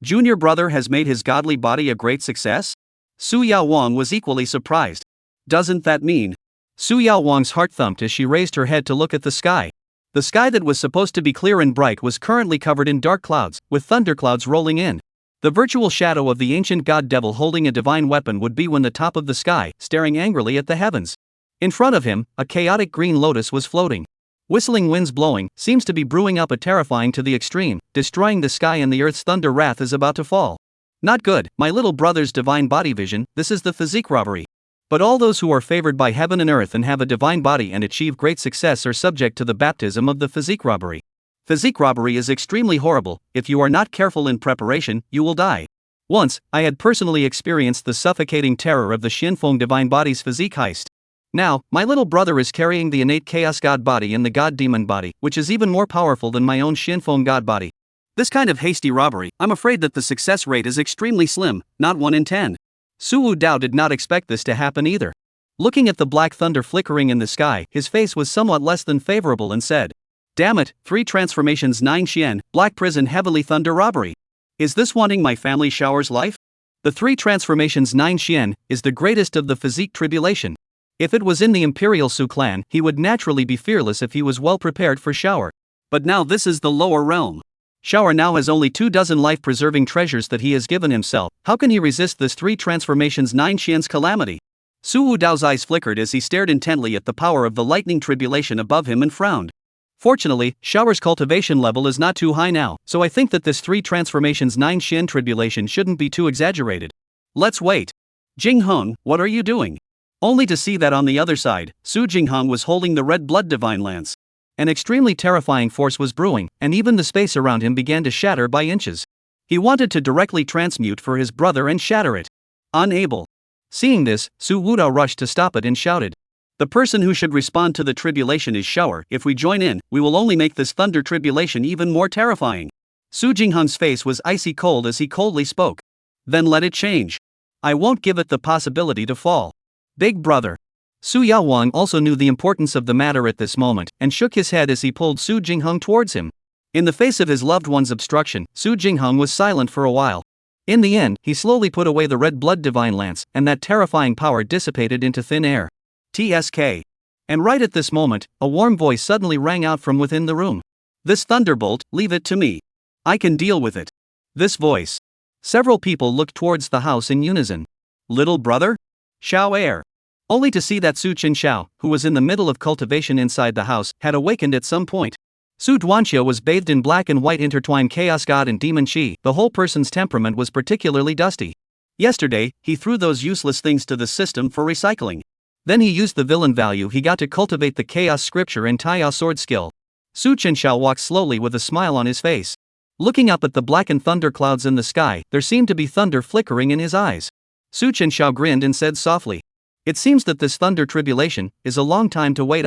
Junior brother has made his godly body a great success? Su Yaohuang was equally surprised. Doesn't that mean? Su Yaohuang's heart thumped as she raised her head to look at the sky. The sky that was supposed to be clear and bright was currently covered in dark clouds, with thunderclouds rolling in. The virtual shadow of the ancient god devil holding a divine weapon would be when the top of the sky, staring angrily at the heavens. In front of him, a chaotic green lotus was floating. Whistling winds blowing, seems to be brewing up a terrifying to the extreme, destroying the sky and the earth's thunder wrath is about to fall. Not good, my little brother's divine body vision, this is the physique robbery. But all those who are favored by heaven and earth and have a divine body and achieve great success are subject to the baptism of the physique robbery. Physique robbery is extremely horrible. If you are not careful in preparation, you will die. Once, I had personally experienced the suffocating terror of the Ning Feng divine body's physique heist. Now, my little brother is carrying the innate chaos god body and the god demon body, which is even more powerful than my own Ning Feng god body. This kind of hasty robbery, I'm afraid that the success rate is extremely slim, not 1 in 10. Su Wudao did not expect this to happen either. Looking at the black thunder flickering in the sky, his face was somewhat less than favorable and said, "Damn it, 3 transformations 9 Shien, black prison heavily thunder robbery. Is this wanting my family Shower's life?" The 3 transformations 9 Shien is the greatest of the physique tribulation. If it was in the Imperial Su clan, he would naturally be fearless if he was well prepared for Shower. But now this is the lower realm. Shower now has only 24 life-preserving treasures that he has given himself. How can he resist this 3 transformations 9 Shien's calamity? Su Wudao's eyes flickered as he stared intently at the power of the lightning tribulation above him and frowned. Fortunately, Shower's cultivation level is not too high now, so I think that this 3 transformations 9 Shien tribulation shouldn't be too exaggerated. Let's wait. Jingheng, what are you doing? Only to see that on the other side, Su Jingheng was holding the red blood divine lance. An extremely terrifying force was brewing, and even the space around him began to shatter by inches. He wanted to directly transmute for his brother and shatter it. Unable. Seeing this, Su Wudao rushed to stop it and shouted, "The person who should respond to the tribulation is Shower. If we join in, we will only make this thunder tribulation even more terrifying." Su Jingheng's face was icy cold as he coldly spoke. "Then let it change. I won't give it the possibility to fall. Big brother." Su Yaohuang also knew the importance of the matter at this moment, and shook his head as he pulled Su Jingheng towards him. In the face of his loved one's obstruction, Su Jingheng was silent for a while. In the end, he slowly put away the red blood divine lance, and that terrifying power dissipated into thin air. TSK. And right at this moment, a warm voice suddenly rang out from within the room. This thunderbolt, leave it to me. I can deal with it. This voice. Several people looked towards the house in unison. Little brother? Xiao Air. Only to see that Su Chenxiao, who was in the middle of cultivation inside the house, had awakened at some point. Su Duanqiu was bathed in black and white intertwined chaos god and demon chi. The whole person's temperament was particularly dusty. Yesterday, he threw those useless things to the system for recycling. Then he used the villain value he got to cultivate the chaos scripture and Taiyao sword skill. Su Chenxiao walked slowly with a smile on his face. Looking up at the blackened thunder clouds in the sky, there seemed to be thunder flickering in his eyes. Su Chenxiao grinned and said softly, "It seems that this thunder tribulation is a long time to wait.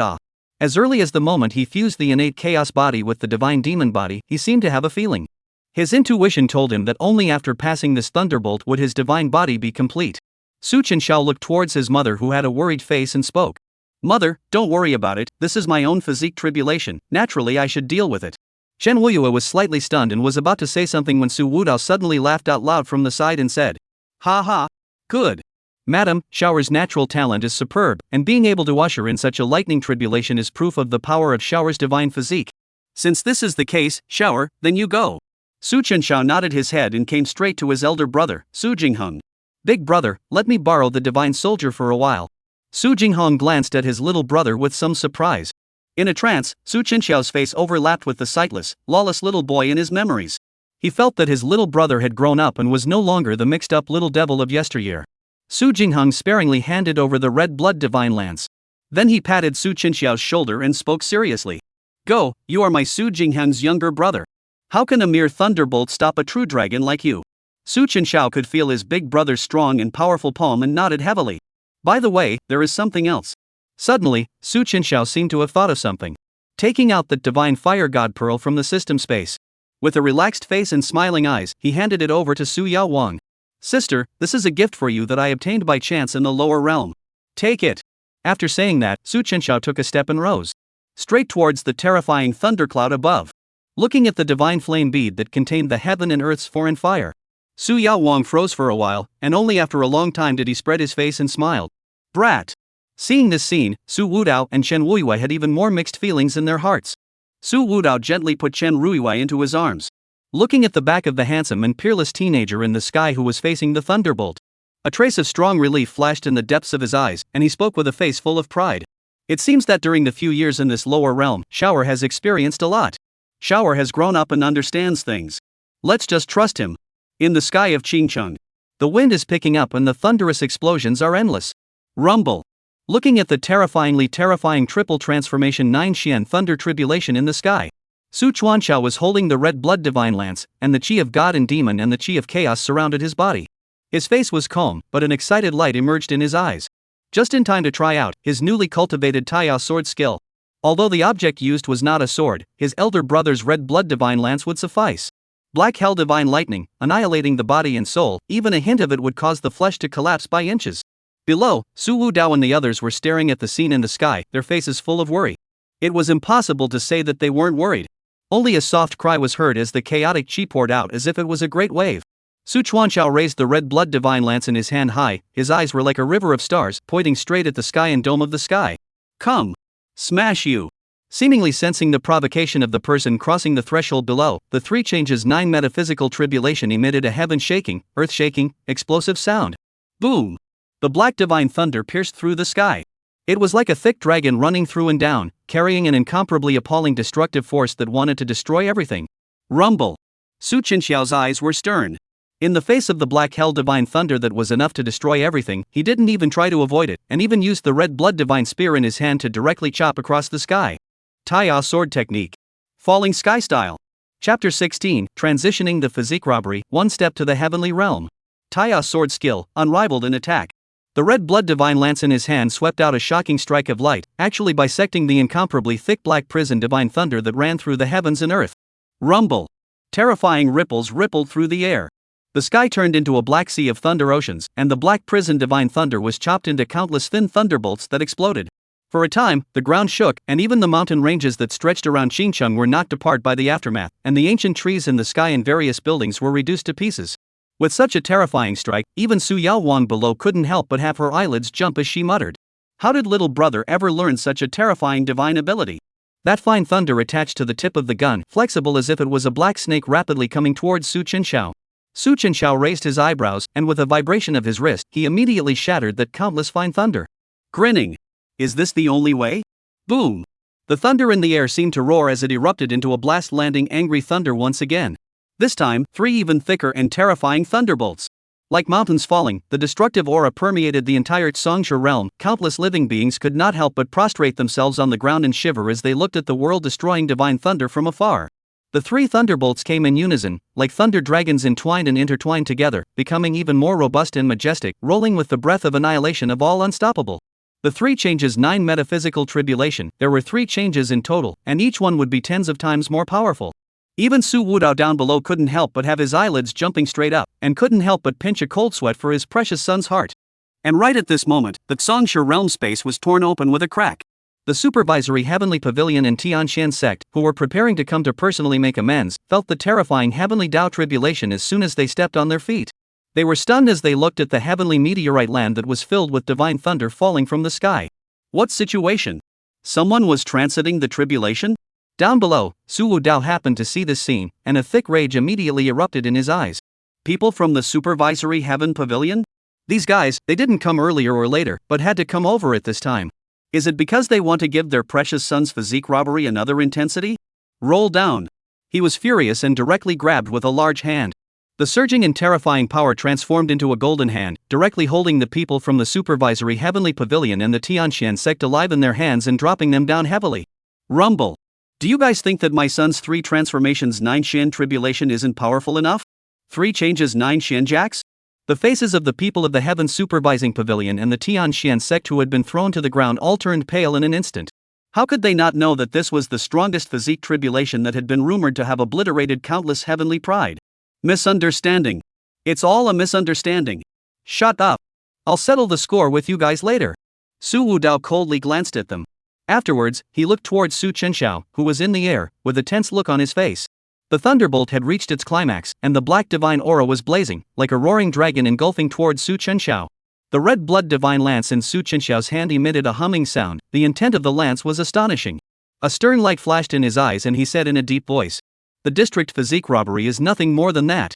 As early as the moment he fused the innate chaos body with the divine demon body, he seemed to have a feeling. His intuition told him that only after passing this thunderbolt would his divine body be complete." Su Chenxiao looked towards his mother, who had a worried face, and spoke. "Mother, don't worry about it, this is my own physique tribulation, naturally I should deal with it." Chen Wuyue was slightly stunned and was about to say something when Su Wudao suddenly laughed out loud from the side and said, "Ha ha. Good. Madam, Xiao'er's natural talent is superb, and being able to usher in such a lightning tribulation is proof of the power of Xiao'er's divine physique. Since this is the case, Xiao'er, then you go." Su Chenxiao nodded his head and came straight to his elder brother, Su Jingheng. "Big brother, let me borrow the divine soldier for a while." Su Jingheng glanced at his little brother with some surprise. In a trance, Su Chenxiao's face overlapped with the sightless, lawless little boy in his memories. He felt that his little brother had grown up and was no longer the mixed-up little devil of yesteryear. Su Jingheng sparingly handed over the red blood divine lance. Then he patted Su Chenxiao's shoulder and spoke seriously. "Go, you are my Su Jingheng's younger brother. How can a mere thunderbolt stop a true dragon like you?" Su Chenxiao could feel his big brother's strong and powerful palm and nodded heavily. "By the way, there is something else." Suddenly, Su Chenxiao seemed to have thought of something. Taking out that divine fire god pearl from the system space. With a relaxed face and smiling eyes, he handed it over to Su Yaohuang. "Sister, this is a gift for you that I obtained by chance in the lower realm. Take it." After saying that, Su Chenxiao took a step and rose straight towards the terrifying thundercloud above. Looking at the divine flame bead that contained the heaven and earth's foreign fire, Su Yaohuang froze for a while, and only after a long time did he spread his face and smiled. "Brat." Seeing this scene, Su Wudao and Chen Ruiwei had even more mixed feelings in their hearts. Su Wudao gently put Chen Ruiwei into his arms. Looking at the back of the handsome and peerless teenager in the sky who was facing the thunderbolt, a trace of strong relief flashed in the depths of his eyes, and he spoke with a face full of pride. "It seems that during the few years in this lower realm, Xiao'er has experienced a lot. Xiao'er has grown up and understands things. Let's just trust him." In the sky of Qingcheng, the wind is picking up and the thunderous explosions are endless. Rumble. Looking at the terrifying triple transformation 9 Shien thunder tribulation in the sky, Su Chuanqiao was holding the red blood divine lance, and the chi of god and demon and the chi of chaos surrounded his body. His face was calm, but an excited light emerged in his eyes. Just in time to try out his newly cultivated Taiyao sword skill. Although the object used was not a sword, his elder brother's red blood divine lance would suffice. Black hell divine lightning, annihilating the body and soul, even a hint of it would cause the flesh to collapse by inches. Below, Su Wudao and the others were staring at the scene in the sky, their faces full of worry. It was impossible to say that they weren't worried. Only a soft cry was heard as the chaotic chi poured out as if it was a great wave. Su Chuanqiao raised the red blood divine lance in his hand high, his eyes were like a river of stars, pointing straight at the sky and dome of the sky. "Come! Smash you!" Seemingly sensing the provocation of the person crossing the threshold below, the 3 changes 9 metaphysical tribulation emitted a heaven-shaking, earth-shaking, explosive sound. Boom! The black divine thunder pierced through the sky. It was like a thick dragon running through and down, carrying an incomparably appalling destructive force that wanted to destroy everything. Rumble. Su Chenxiao's eyes were stern. In the face of the black hell divine thunder that was enough to destroy everything, he didn't even try to avoid it, and even used the red blood divine spear in his hand to directly chop across the sky. Taiyao sword technique. Falling sky style. Chapter 16, Transitioning the Physique Robbery, One Step to the Heavenly Realm. Taiyao sword skill, unrivaled in attack. The red blood divine lance in his hand swept out a shocking strike of light, actually bisecting the incomparably thick black prison divine thunder that ran through the heavens and earth. Rumble. Terrifying ripples rippled through the air. The sky turned into a black sea of thunder oceans, and the black prison divine thunder was chopped into countless thin thunderbolts that exploded. For a time, the ground shook, and even the mountain ranges that stretched around Qingcheng were knocked apart by the aftermath, and the ancient trees in the sky and various buildings were reduced to pieces. With such a terrifying strike, even Su Yaohuang below couldn't help but have her eyelids jump as she muttered. How did little brother ever learn such a terrifying divine ability? That fine thunder attached to the tip of the gun, flexible as if it was a black snake rapidly coming towards Su Chenxiao. Su Chenxiao raised his eyebrows, and with a vibration of his wrist, he immediately shattered that countless fine thunder. Grinning. Is this the only way? Boom! The thunder in the air seemed to roar as it erupted into a blast, landing angry thunder once again. This time, 3 even thicker and terrifying thunderbolts. Like mountains falling, the destructive aura permeated the entire Zhongshe realm. Countless living beings could not help but prostrate themselves on the ground and shiver as they looked at the world-destroying divine thunder from afar. The 3 thunderbolts came in unison, like thunder dragons entwined and intertwined together, becoming even more robust and majestic, rolling with the breath of annihilation of all unstoppable. The 3 changes 9 metaphysical tribulation. There were 3 changes in total, and each one would be tens of times more powerful. Even Su Wudao down below couldn't help but have his eyelids jumping straight up, and couldn't help but pinch a cold sweat for his precious son's heart. And right at this moment, the Zhongshe realm space was torn open with a crack. The supervisory Heavenly Pavilion and Tianxian sect, who were preparing to come to personally make amends, felt the terrifying Heavenly Dao tribulation as soon as they stepped on their feet. They were stunned as they looked at the heavenly meteorite land that was filled with divine thunder falling from the sky. What situation? Someone was transiting the tribulation? Down below, Su Wudao happened to see this scene, and a thick rage immediately erupted in his eyes. People from the supervisory Heaven Pavilion? These guys, they didn't come earlier or later, but had to come over at this time. Is it because they want to give their precious son's physique robbery another intensity? Roll down. He was furious and directly grabbed with a large hand. The surging and terrifying power transformed into a golden hand, directly holding the people from the supervisory Heavenly Pavilion and the Tianxian sect alive in their hands and dropping them down heavily. Rumble. Do you guys think that my son's 3 transformations 9 Shien tribulation isn't powerful enough? 3 changes 9 Shien jacks? The faces of the people of the Heaven Supervising Pavilion and the Tianxian sect who had been thrown to the ground all turned pale in an instant. How could they not know that this was the strongest physique tribulation that had been rumored to have obliterated countless heavenly pride? Misunderstanding. It's all a misunderstanding. Shut up. I'll settle the score with you guys later. Su Wudao coldly glanced at them. Afterwards, he looked towards Su Chenxiao, who was in the air, with a tense look on his face. The thunderbolt had reached its climax, and the black divine aura was blazing, like a roaring dragon engulfing towards Su Chenxiao. The red blood divine lance in Su Chenxiao's hand emitted a humming sound. The intent of the lance was astonishing. A stern light flashed in his eyes and he said in a deep voice, "The district physique robbery is nothing more than that."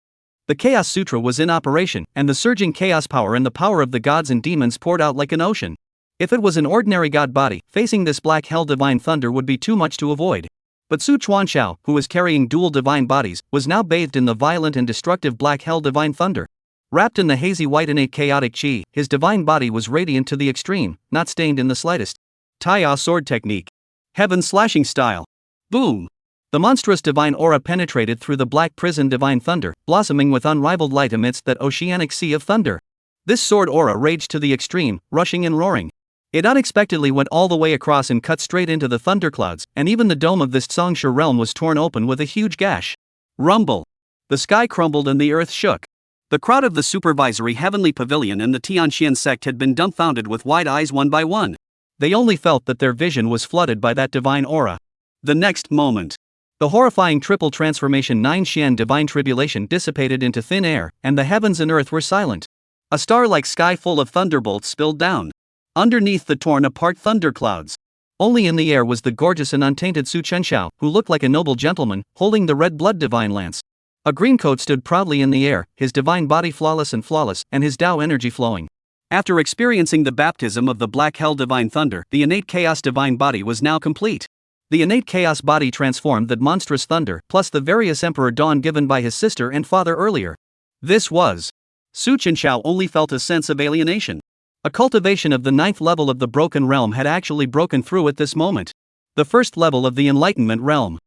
The Chaos Sutra was in operation, and the surging chaos power and the power of the gods and demons poured out like an ocean. If it was an ordinary god body, facing this black hell divine thunder would be too much to avoid. But Su Chuanxiao, who was carrying dual divine bodies, was now bathed in the violent and destructive black hell divine thunder. Wrapped in the hazy white innate chaotic qi, his divine body was radiant to the extreme, not stained in the slightest. Taiya sword technique. Heaven slashing style. Boom! The monstrous divine aura penetrated through the black prison divine thunder, blossoming with unrivaled light amidst that oceanic sea of thunder. This sword aura raged to the extreme, rushing and roaring. It unexpectedly went all the way across and cut straight into the thunderclouds, and even the dome of this Zhongshe realm was torn open with a huge gash. Rumble. The sky crumbled and the earth shook. The crowd of the supervisory Heavenly Pavilion and the Tianxian sect had been dumbfounded with wide eyes one by one. They only felt that their vision was flooded by that divine aura. The next moment, the horrifying triple transformation 9 Shien divine tribulation dissipated into thin air, and the heavens and earth were silent. A star-like sky full of thunderbolts spilled down. Underneath the torn-apart thunderclouds, only in the air was the gorgeous and untainted Su Chenxiao, who looked like a noble gentleman, holding the red blood divine lance. A green coat stood proudly in the air, his divine body flawless, and his Dao energy flowing. After experiencing the baptism of the black hell divine thunder, the innate chaos divine body was now complete. The innate chaos body transformed that monstrous thunder, plus the various emperor dawn given by his sister and father earlier. This was. Su Chenxiao only felt a sense of alienation. A cultivation of the 9th level of the broken realm had actually broken through at this moment. The first level of the enlightenment realm.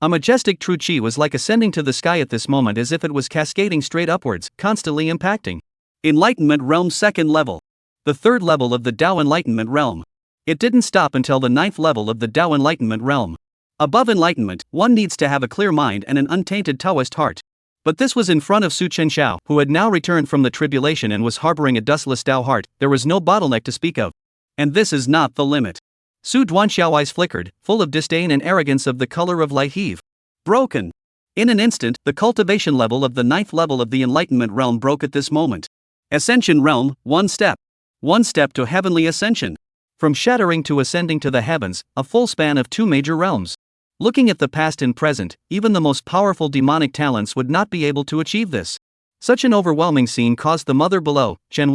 A majestic true chi was like ascending to the sky at this moment, as if it was cascading straight upwards, constantly impacting. Enlightenment realm 2nd level. The 3rd level of the Dao enlightenment realm. It didn't stop until the 9th level of the Dao enlightenment realm. Above enlightenment, one needs to have a clear mind and an untainted Taoist heart. But this was in front of Su Chenxiao, who had now returned from the tribulation and was harboring a dustless Dao heart. There was no bottleneck to speak of. And this is not the limit. Su Duanxiao eyes flickered, full of disdain and arrogance of the color of light heave. Broken. In an instant, the cultivation level of the 9th level of the Enlightenment realm broke at this moment. Ascension realm, 1 step. 1 step to heavenly ascension. From shattering to ascending to the heavens, a full span of 2 major realms. Looking at the past and present, even the most powerful demonic talents would not be able to achieve this. Such an overwhelming scene caused the mother below, Chen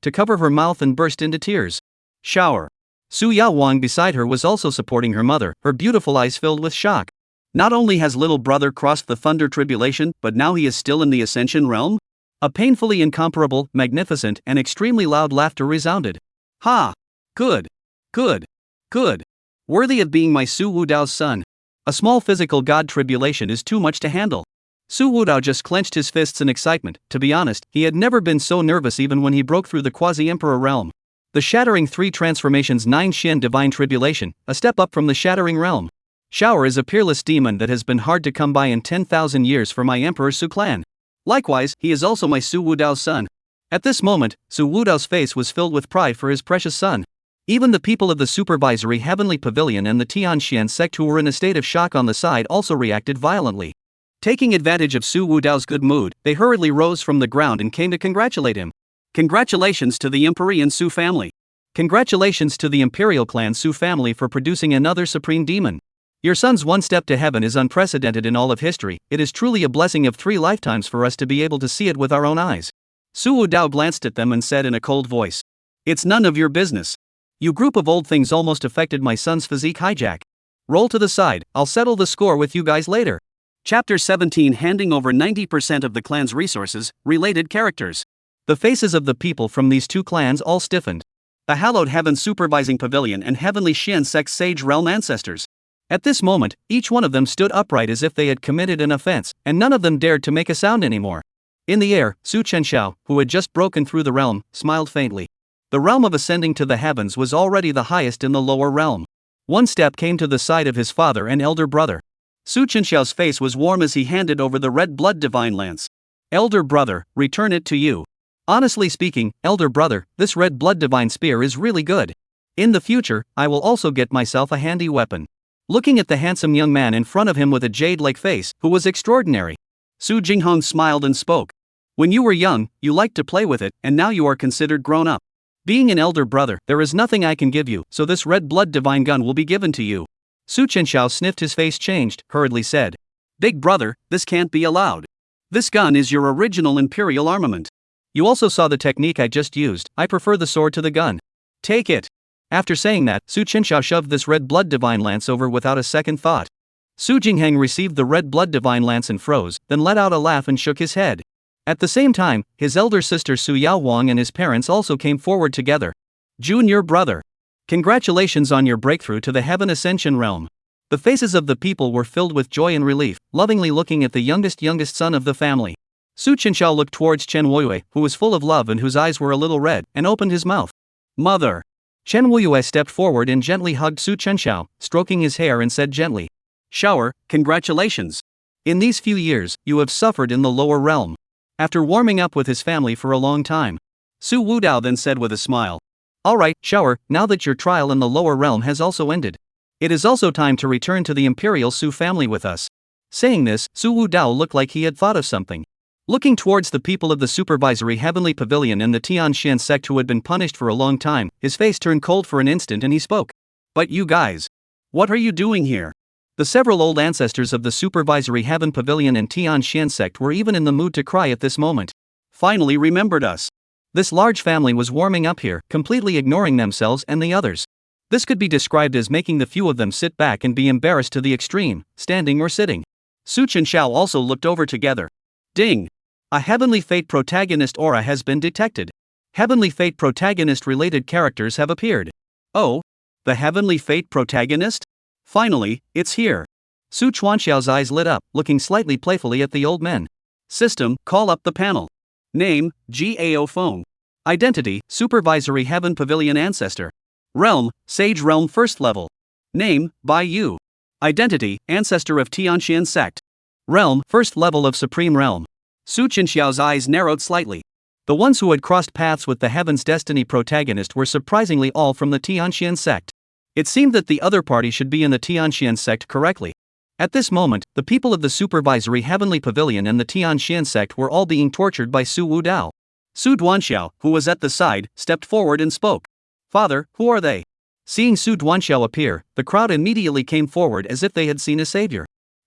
to cover her mouth and burst into tears. Shower. Su Yaohuang beside her was also supporting her mother, her beautiful eyes filled with shock. Not only has little brother crossed the thunder tribulation, but now he is still in the Ascension realm? A painfully incomparable, magnificent, and extremely loud laughter resounded. Ha! Good. Good. Good. Worthy of being my Su Wudao's son. A small physical god tribulation is too much to handle. Su Wudao just clenched his fists in excitement. To be honest, he had never been so nervous even when he broke through the quasi-emperor realm. The shattering 3 transformations 9 Shien divine tribulation, a step up from the shattering realm. Shower is a peerless demon that has been hard to come by in 10,000 years for my Emperor Su clan. Likewise, he is also my Su Wudao's son. At this moment, Su Wudao's face was filled with pride for his precious son. Even the people of the supervisory Heavenly Pavilion and the Tianxian sect who were in a state of shock on the side also reacted violently. Taking advantage of Su Wudao's good mood, they hurriedly rose from the ground and came to congratulate him. Congratulations to the Empyrean Su family. Congratulations to the Imperial clan Su family for producing another supreme demon. Your son's 1 step to heaven is unprecedented in all of history. It is truly a blessing of 3 lifetimes for us to be able to see it with our own eyes. Su Wudao glanced at them and said in a cold voice. It's none of your business. You group of old things almost affected my son's physique hijack. Roll to the side, I'll settle the score with you guys later. Chapter 17 Handing over 90% of the clan's resources, related characters. The faces of the people from these 2 clans all stiffened. The Hallowed Heaven Supervising Pavilion and Heavenly Shien Sect Sage Realm Ancestors. At this moment, each one of them stood upright as if they had committed an offense, and none of them dared to make a sound anymore. In the air, Su Chenxiao, who had just broken through the realm, smiled faintly. The realm of ascending to the heavens was already the highest in the lower realm. 1 step came to the side of his father and elder brother. Su Chenxiao's face was warm as he handed over the red blood divine lance. Elder brother, return it to you. Honestly speaking, elder brother, this red blood divine spear is really good. In the future, I will also get myself a handy weapon. Looking at the handsome young man in front of him with a jade-like face, who was extraordinary, Su Jinghong smiled and spoke. When you were young, you liked to play with it, and now you are considered grown up. Being an elder brother, there is nothing I can give you, so this red blood divine gun will be given to you. Su Chenxiao sniffed, his face changed, hurriedly said. Big brother, this can't be allowed. This gun is your original imperial armament. You also saw the technique I just used. I prefer the sword to the gun. Take it. After saying that, Su Chenxiao shoved this red blood divine lance over without a second thought. Su Jingheng received the red blood divine lance and froze, then let out a laugh and shook his head. At the same time, his elder sister Su Yaohuang and his parents also came forward together. Junior brother. Congratulations on your breakthrough to the Heaven Ascension realm. The faces of the people were filled with joy and relief, lovingly looking at the youngest son of the family. Su Chenxiao looked towards Chen Wuiyue, who was full of love and whose eyes were a little red, and opened his mouth. Mother. Chen Wuiyue stepped forward and gently hugged Su Chenxiao, stroking his hair and said gently. Shower, congratulations. In these few years, you have suffered in the lower realm. After warming up with his family for a long time, Su Wudao then said with a smile. Alright, Shower, now that your trial in the lower realm has also ended, it is also time to return to the Imperial Su family with us. Saying this, Su Wudao looked like he had thought of something. Looking towards the people of the supervisory Heavenly Pavilion and the Tianxian sect who had been punished for a long time, his face turned cold for an instant and he spoke. But you guys. What are you doing here? The several old ancestors of the supervisory Heaven Pavilion and Tianxian sect were even in the mood to cry at this moment. Finally remembered us. This large family was warming up here, completely ignoring themselves and the others. This could be described as making the few of them sit back and be embarrassed to the extreme, standing or sitting. Su Chenxiao also looked over together. Ding! A Heavenly Fate protagonist aura has been detected. Heavenly Fate protagonist related characters have appeared. Oh? The Heavenly Fate protagonist? Finally, it's here. Su Chuanxiao's eyes lit up, looking slightly playfully at the old men. System, call up the panel. Name, Gao Feng. Identity, Supervisory Heaven Pavilion Ancestor. Realm, Sage Realm First Level. Name, Bai Yu. Identity, Ancestor of Tianxian Sect. Realm, First Level of Supreme Realm. Su Chenxiao's eyes narrowed slightly. The ones who had crossed paths with the Heaven's Destiny protagonist were surprisingly all from the Tianxian sect. It seemed that the other party should be in the Tianxian sect correctly. At this moment, the people of the supervisory Heavenly Pavilion and the Tianxian sect were all being tortured by Su Wudao. Su Duanxiao, who was at the side, stepped forward and spoke. Father, who are they? Seeing Su Duanxiao appear, the crowd immediately came forward as if they had seen a savior.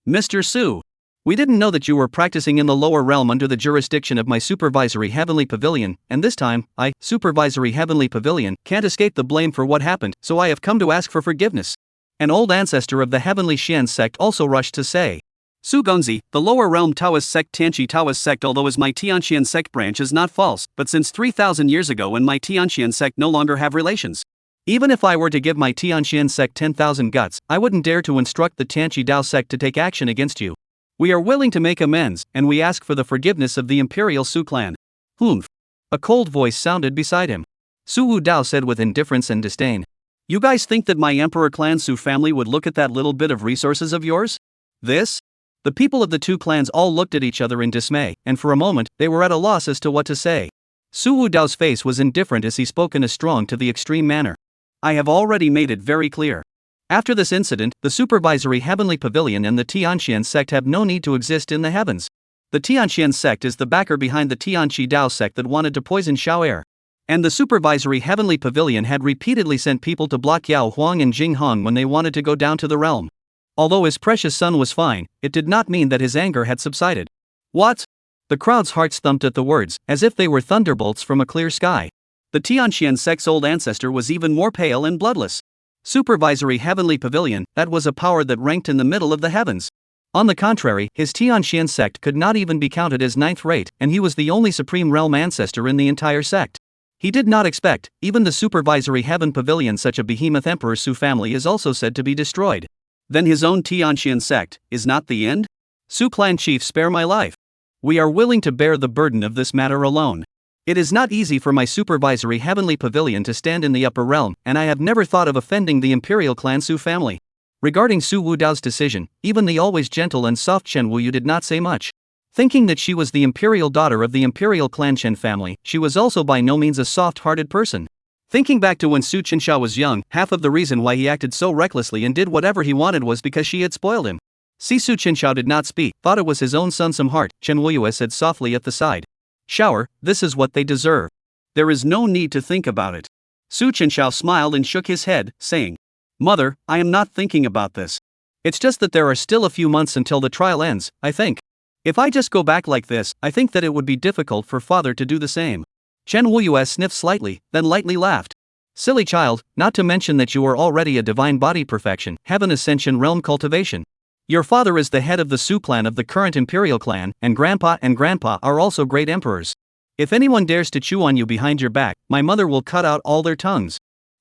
Mr. Su, we didn't know that you were practicing in the lower realm under the jurisdiction of my supervisory Heavenly Pavilion, and this time, supervisory Heavenly Pavilion, can't escape the blame for what happened, so I have come to ask for forgiveness. An old ancestor of the Heavenly Shien sect also rushed to say. Su Gongzi, the lower realm Taoist sect Tanchi Dao Sect, although is my Tianxian sect branch, is not false, but since 3,000 years ago and my Tianxian sect no longer have relations. Even if I were to give my Tianxian sect 10,000 guts, I wouldn't dare to instruct the Tanchi Dao sect to take action against you. We are willing to make amends, and we ask for the forgiveness of the Imperial Su clan. Humph. A cold voice sounded beside him. Su Wudao said with indifference and disdain. You guys think that my Emperor clan Su family would look at that little bit of resources of yours? This? The people of the two clans all looked at each other in dismay, and for a moment, they were at a loss as to what to say. Su Wudao's face was indifferent as he spoke in a strong to the extreme manner. I have already made it very clear. After this incident, the supervisory Heavenly Pavilion and the Tianxian sect have no need to exist in the heavens. The Tianxian sect is the backer behind the Tanchi Dao sect that wanted to poison Xiao'er. And the supervisory Heavenly Pavilion had repeatedly sent people to block Yaohuang and Jinghong when they wanted to go down to the realm. Although his precious son was fine, it did not mean that his anger had subsided. What? The crowd's hearts thumped at the words, as if they were thunderbolts from a clear sky. The Tianxian sect's old ancestor was even more pale and bloodless. Supervisory Heavenly Pavilion, that was a power that ranked in the middle of the heavens. On the contrary, his Tianxian sect could not even be counted as ninth rate, and he was the only supreme realm ancestor in the entire sect. He did not expect, even the supervisory Heaven Pavilion, such a behemoth Emperor Su family is also said to be destroyed. Then his own Tianxian sect is not the end? Su clan chief, spare my life. We are willing to bear the burden of this matter alone. It is not easy for my supervisory Heavenly Pavilion to stand in the upper realm, and I have never thought of offending the Imperial clan Su family. Regarding Su Wudao's decision, even the always gentle and soft Chen Wuyu did not say much. Thinking that she was the imperial daughter of the Imperial clan Chen family, she was also by no means a soft-hearted person. Thinking back to when Su Chenxiao was young, half of the reason why he acted so recklessly and did whatever he wanted was because she had spoiled him. See, Su Chenxiao did not speak, thought it was his own son. Some heart, Chen Wuyu said softly at the side. Shower, this is what they deserve. There is no need to think about it. Su Chenxiao smiled and shook his head, saying, Mother, I am not thinking about this. It's just that there are still a few months until the trial ends, I think. If I just go back like this, I think that it would be difficult for father to do the same. Chen Wuyu sniffed slightly, then lightly laughed. Silly child, not to mention that you are already a divine body perfection, have an Ascension realm cultivation. Your father is the head of the Su clan of the current Imperial clan, and grandpa are also great emperors. If anyone dares to chew on you behind your back, my mother will cut out all their tongues.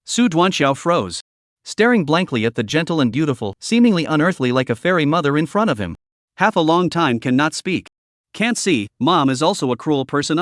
Su Duanxiao froze, staring blankly at the gentle and beautiful, seemingly unearthly like a fairy mother in front of him. Half a long time cannot speak. Can't see, mom is also a cruel person.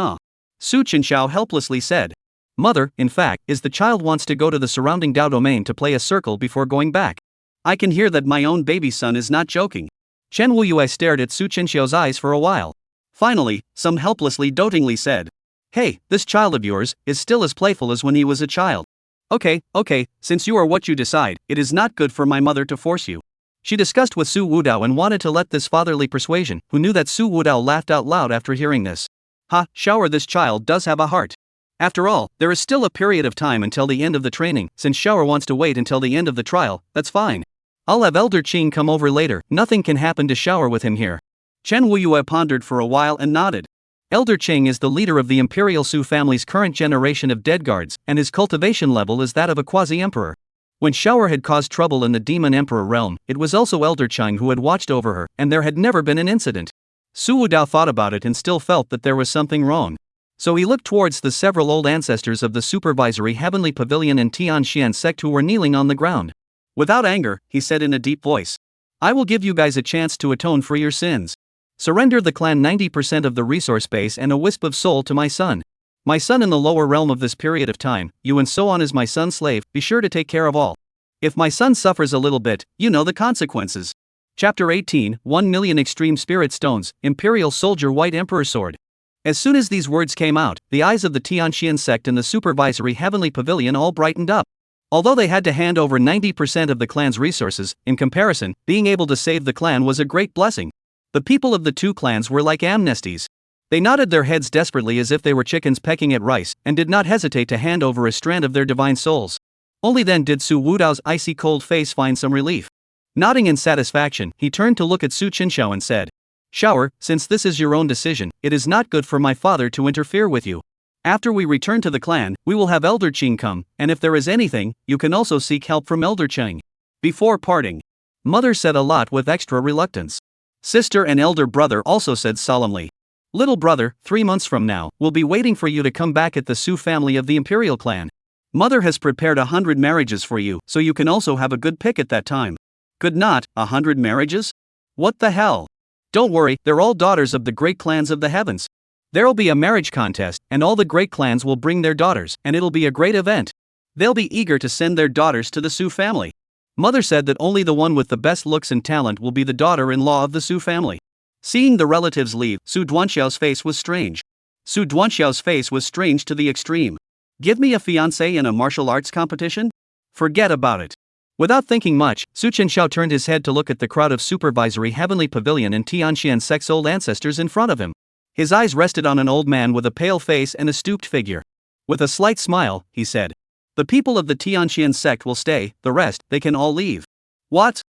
Su Chenxiao helplessly said. Mother, in fact, is the child wants to go to the surrounding Dao domain to play a circle before going back. I can hear that my own baby son is not joking. Chen Wuyu stared at Su Chenxiao's eyes for a while. Finally, some helplessly dotingly said. Hey, this child of yours is still as playful as when he was a child. Okay, since you are what you decide, it is not good for my mother to force you. She discussed with Su Wudao and wanted to let this fatherly persuasion, who knew that Su Wudao laughed out loud after hearing this. Ha, Shower, this child does have a heart. After all, there is still a period of time until the end of the training. Since Shower wants to wait until the end of the trial, that's fine. I'll have Elder Qing come over later, nothing can happen to Shower with him here. Chen Wuyu pondered for a while and nodded. Elder Qing is the leader of the Imperial Su family's current generation of dead guards, and his cultivation level is that of a quasi-emperor. When Shower had caused trouble in the Demon Emperor realm, it was also Elder Qing who had watched over her, and there had never been an incident. Su Wudao thought about it and still felt that there was something wrong. So he looked towards the several old ancestors of the supervisory Heavenly Pavilion and Tianxian sect who were kneeling on the ground. Without anger, he said in a deep voice. I will give you guys a chance to atone for your sins. Surrender the clan 90% of the resource base and a wisp of soul to my son. My son in the lower realm of this period of time, you and so on is my son's slave, be sure to take care of all. If my son suffers a little bit, you know the consequences. Chapter 18, 1 million Extreme Spirit Stones, Imperial Soldier White Emperor Sword. As soon as these words came out, the eyes of the Tianxian sect and the supervisory Heavenly Pavilion all brightened up. Although they had to hand over 90% of the clan's resources, in comparison, being able to save the clan was a great blessing. The people of the two clans were like amnesties. They nodded their heads desperately as if they were chickens pecking at rice, and did not hesitate to hand over a strand of their divine souls. Only then did Su Wudao's icy cold face find some relief. Nodding in satisfaction, he turned to look at Su Chenxiao and said, "Shower, since this is your own decision, it is not good for my father to interfere with you. After we return to the clan, we will have Elder Qing come, and if there is anything, you can also seek help from Elder Cheng." Before parting, Mother said a lot with extra reluctance. Sister and elder brother also said solemnly, "Little brother, 3 months from now, we'll be waiting for you to come back at the Su family of the Imperial clan. Mother has prepared 100 marriages for you, so you can also have a good pick at that time." "Good not, 100 marriages? What the hell? Don't worry, they're all daughters of the great clans of the heavens. There'll be a marriage contest, and all the great clans will bring their daughters, and it'll be a great event. They'll be eager to send their daughters to the Su family." Mother said that only the one with the best looks and talent will be the daughter-in-law of the Su family. Seeing the relatives leave, Su Duanxiao's face was strange. Su Duanxiao's face was strange to the extreme. "Give me a fiancé in a martial arts competition? Forget about it." Without thinking much, Su Chenxiao turned his head to look at the crowd of supervisory heavenly pavilion and Tianxian sect's old ancestors in front of him. His eyes rested on an old man with a pale face and a stooped figure. With a slight smile, he said, "The people of the Tianxian sect will stay, the rest, they can all leave." "What?"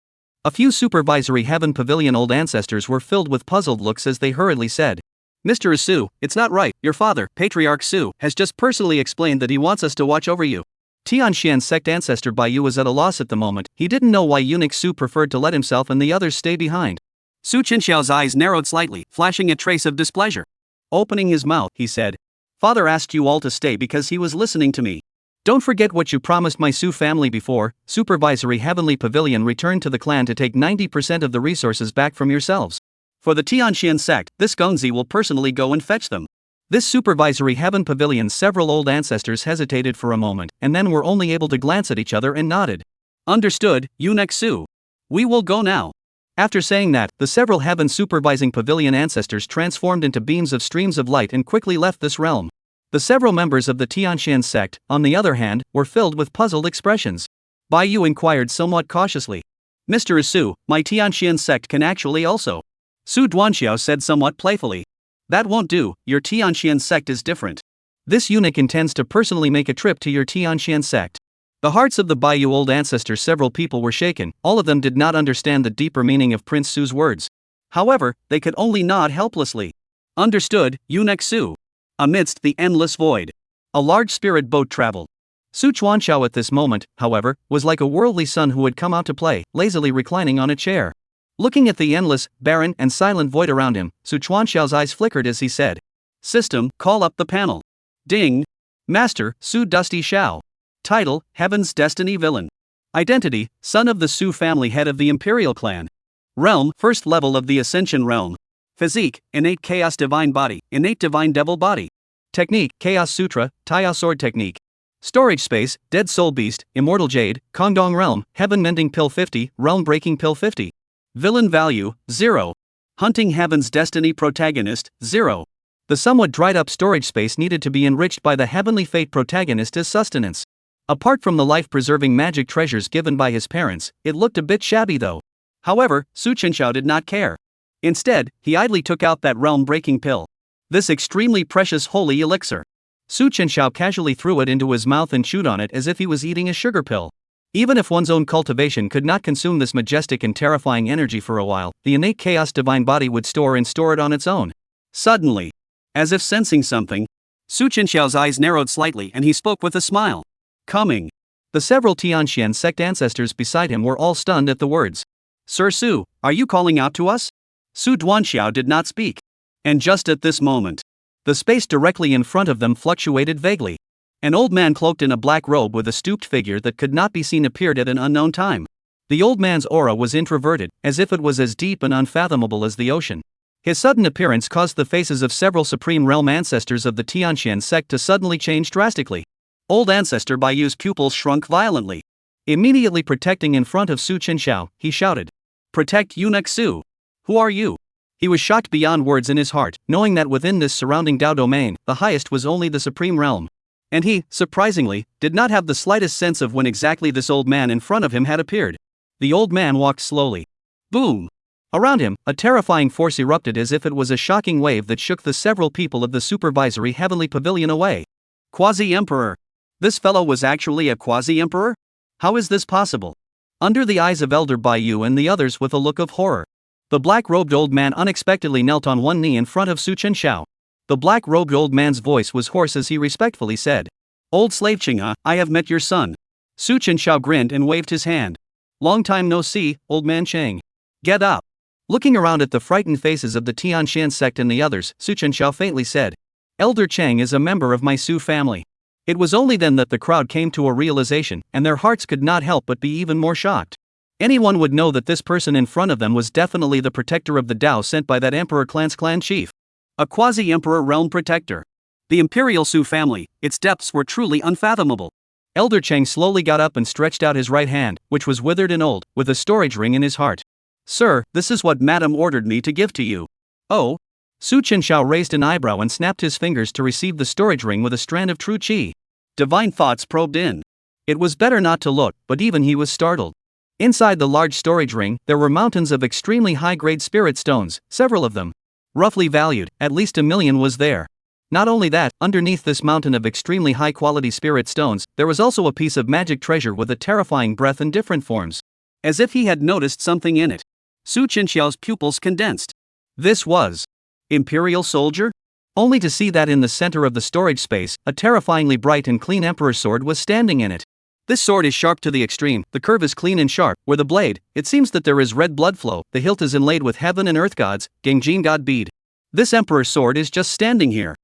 A few supervisory heaven pavilion old ancestors were filled with puzzled looks as they hurriedly said, "Mr. Su, it's not right. Your father, Patriarch Su, has just personally explained that he wants us to watch over you." Tianxian sect ancestor Baiyu was at a loss at the moment. He didn't know why eunuch Su preferred to let himself and the others stay behind. Su Chenxiao's eyes narrowed slightly, flashing a trace of displeasure. Opening his mouth, he said, "Father asked you all to stay because he was listening to me. Don't forget what you promised my Su family before." Supervisory Heavenly Pavilion returned to the clan to take 90% of the resources back from yourselves. For the Tianxian sect, this Gongzi will personally go and fetch them. This supervisory heaven pavilion, several old ancestors hesitated for a moment, and then were only able to glance at each other and nodded. "Understood, eunuch Su. We will go now." After saying that, the several heaven supervising pavilion ancestors transformed into beams of streams of light and quickly left this realm. The several members of the Tianxian sect, on the other hand, were filled with puzzled expressions. Baiyu inquired somewhat cautiously, "Mr. Su, my Tianxian sect can actually also?" Su Duanxiao said somewhat playfully, "That won't do, your Tianxian sect is different. This eunuch intends to personally make a trip to your Tianxian sect." The hearts of the Baiyu old ancestors, several people were shaken. All of them did not understand the deeper meaning of Prince Su's words. However, they could only nod helplessly. "Understood, eunuch Su." Amidst the endless void, a large spirit boat traveled. Su Chuanxiao at this moment, however, was like a worldly son who had come out to play, lazily reclining on a chair. Looking at the endless, barren, and silent void around him, Su Chuanxiao's eyes flickered as he said, "System, call up the panel." Ding. Master, Su Dusty Xiao. Title, Heaven's Destiny Villain. Identity, son of the Su family, head of the Imperial clan. Realm, first level of the Ascension realm. Physique, innate chaos divine body, innate divine devil body. Technique, Chaos Sutra, Taiao sword technique. Storage space, Dead Soul Beast, Immortal Jade, Kongdong Realm, Heaven Mending Pill 50, Realm Breaking Pill 50. Villain value, 0. Hunting Heaven's Destiny protagonist, 0. The somewhat dried up storage space needed to be enriched by the Heavenly Fate protagonist as sustenance. Apart from the life-preserving magic treasures given by his parents, it looked a bit shabby though. However, Su Chenxiao did not care. Instead, he idly took out that realm-breaking pill. This extremely precious holy elixir. Su Chenxiao casually threw it into his mouth and chewed on it as if he was eating a sugar pill. Even if one's own cultivation could not consume this majestic and terrifying energy for a while, the innate chaos divine body would store it on its own. Suddenly, as if sensing something, Su Chenxiao's eyes narrowed slightly and he spoke with a smile. "Coming." The several Tianxian sect ancestors beside him were all stunned at the words. "Sir Su, are you calling out to us?" Su Duanxiao did not speak. And just at this moment, the space directly in front of them fluctuated vaguely. An old man cloaked in a black robe with a stooped figure that could not be seen appeared at an unknown time. The old man's aura was introverted, as if it was as deep and unfathomable as the ocean. His sudden appearance caused the faces of several Supreme Realm ancestors of the Tianxian sect to suddenly change drastically. Old ancestor Baiyu's pupils shrunk violently. Immediately protecting in front of Su Chenxiao, he shouted, "Protect eunuch Su! Who are you?" He was shocked beyond words in his heart, knowing that within this surrounding Dao domain, the highest was only the Supreme Realm. And he, surprisingly, did not have the slightest sense of when exactly this old man in front of him had appeared. The old man walked slowly. Boom! Around him, a terrifying force erupted as if it was a shocking wave that shook the several people of the supervisory heavenly pavilion away. Quasi-emperor! This fellow was actually a quasi-emperor? How is this possible? Under the eyes of Elder Baiyu and the others with a look of horror, the black-robed old man unexpectedly knelt on one knee in front of Chenxiao. The black-robed old man's voice was hoarse as he respectfully said, "Old slave Qingha, I have met your son." Chenxiao grinned and waved his hand. "Long time no see, old man Cheng. Get up." Looking around at the frightened faces of the Tianxian sect and the others, Chenxiao faintly said, "Elder Cheng is a member of my Su family." It was only then that the crowd came to a realization, and their hearts could not help but be even more shocked. Anyone would know that this person in front of them was definitely the protector of the Dao sent by that emperor clan's clan chief. A quasi-emperor realm protector. The imperial Su family, its depths were truly unfathomable. Elder Cheng slowly got up and stretched out his right hand, which was withered and old, with a storage ring in his heart. "Sir, this is what Madam ordered me to give to you." "Oh?" Chenxiao raised an eyebrow and snapped his fingers to receive the storage ring with a strand of true qi. Divine thoughts probed in. It was better not to look, but even he was startled. Inside the large storage ring, there were mountains of extremely high-grade spirit stones, several of them roughly valued, at least 1,000,000 was there. Not only that, underneath this mountain of extremely high-quality spirit stones, there was also a piece of magic treasure with a terrifying breath in different forms. As if he had noticed something in it. Chenxiao's pupils condensed. This was Imperial soldier? Only to see that in the center of the storage space, a terrifyingly bright and clean emperor's sword was standing in it. This sword is sharp to the extreme, the curve is clean and sharp, where the blade, it seems that there is red blood flow, the hilt is inlaid with heaven and earth gods, Gangjin god bead. This emperor's sword is just standing here.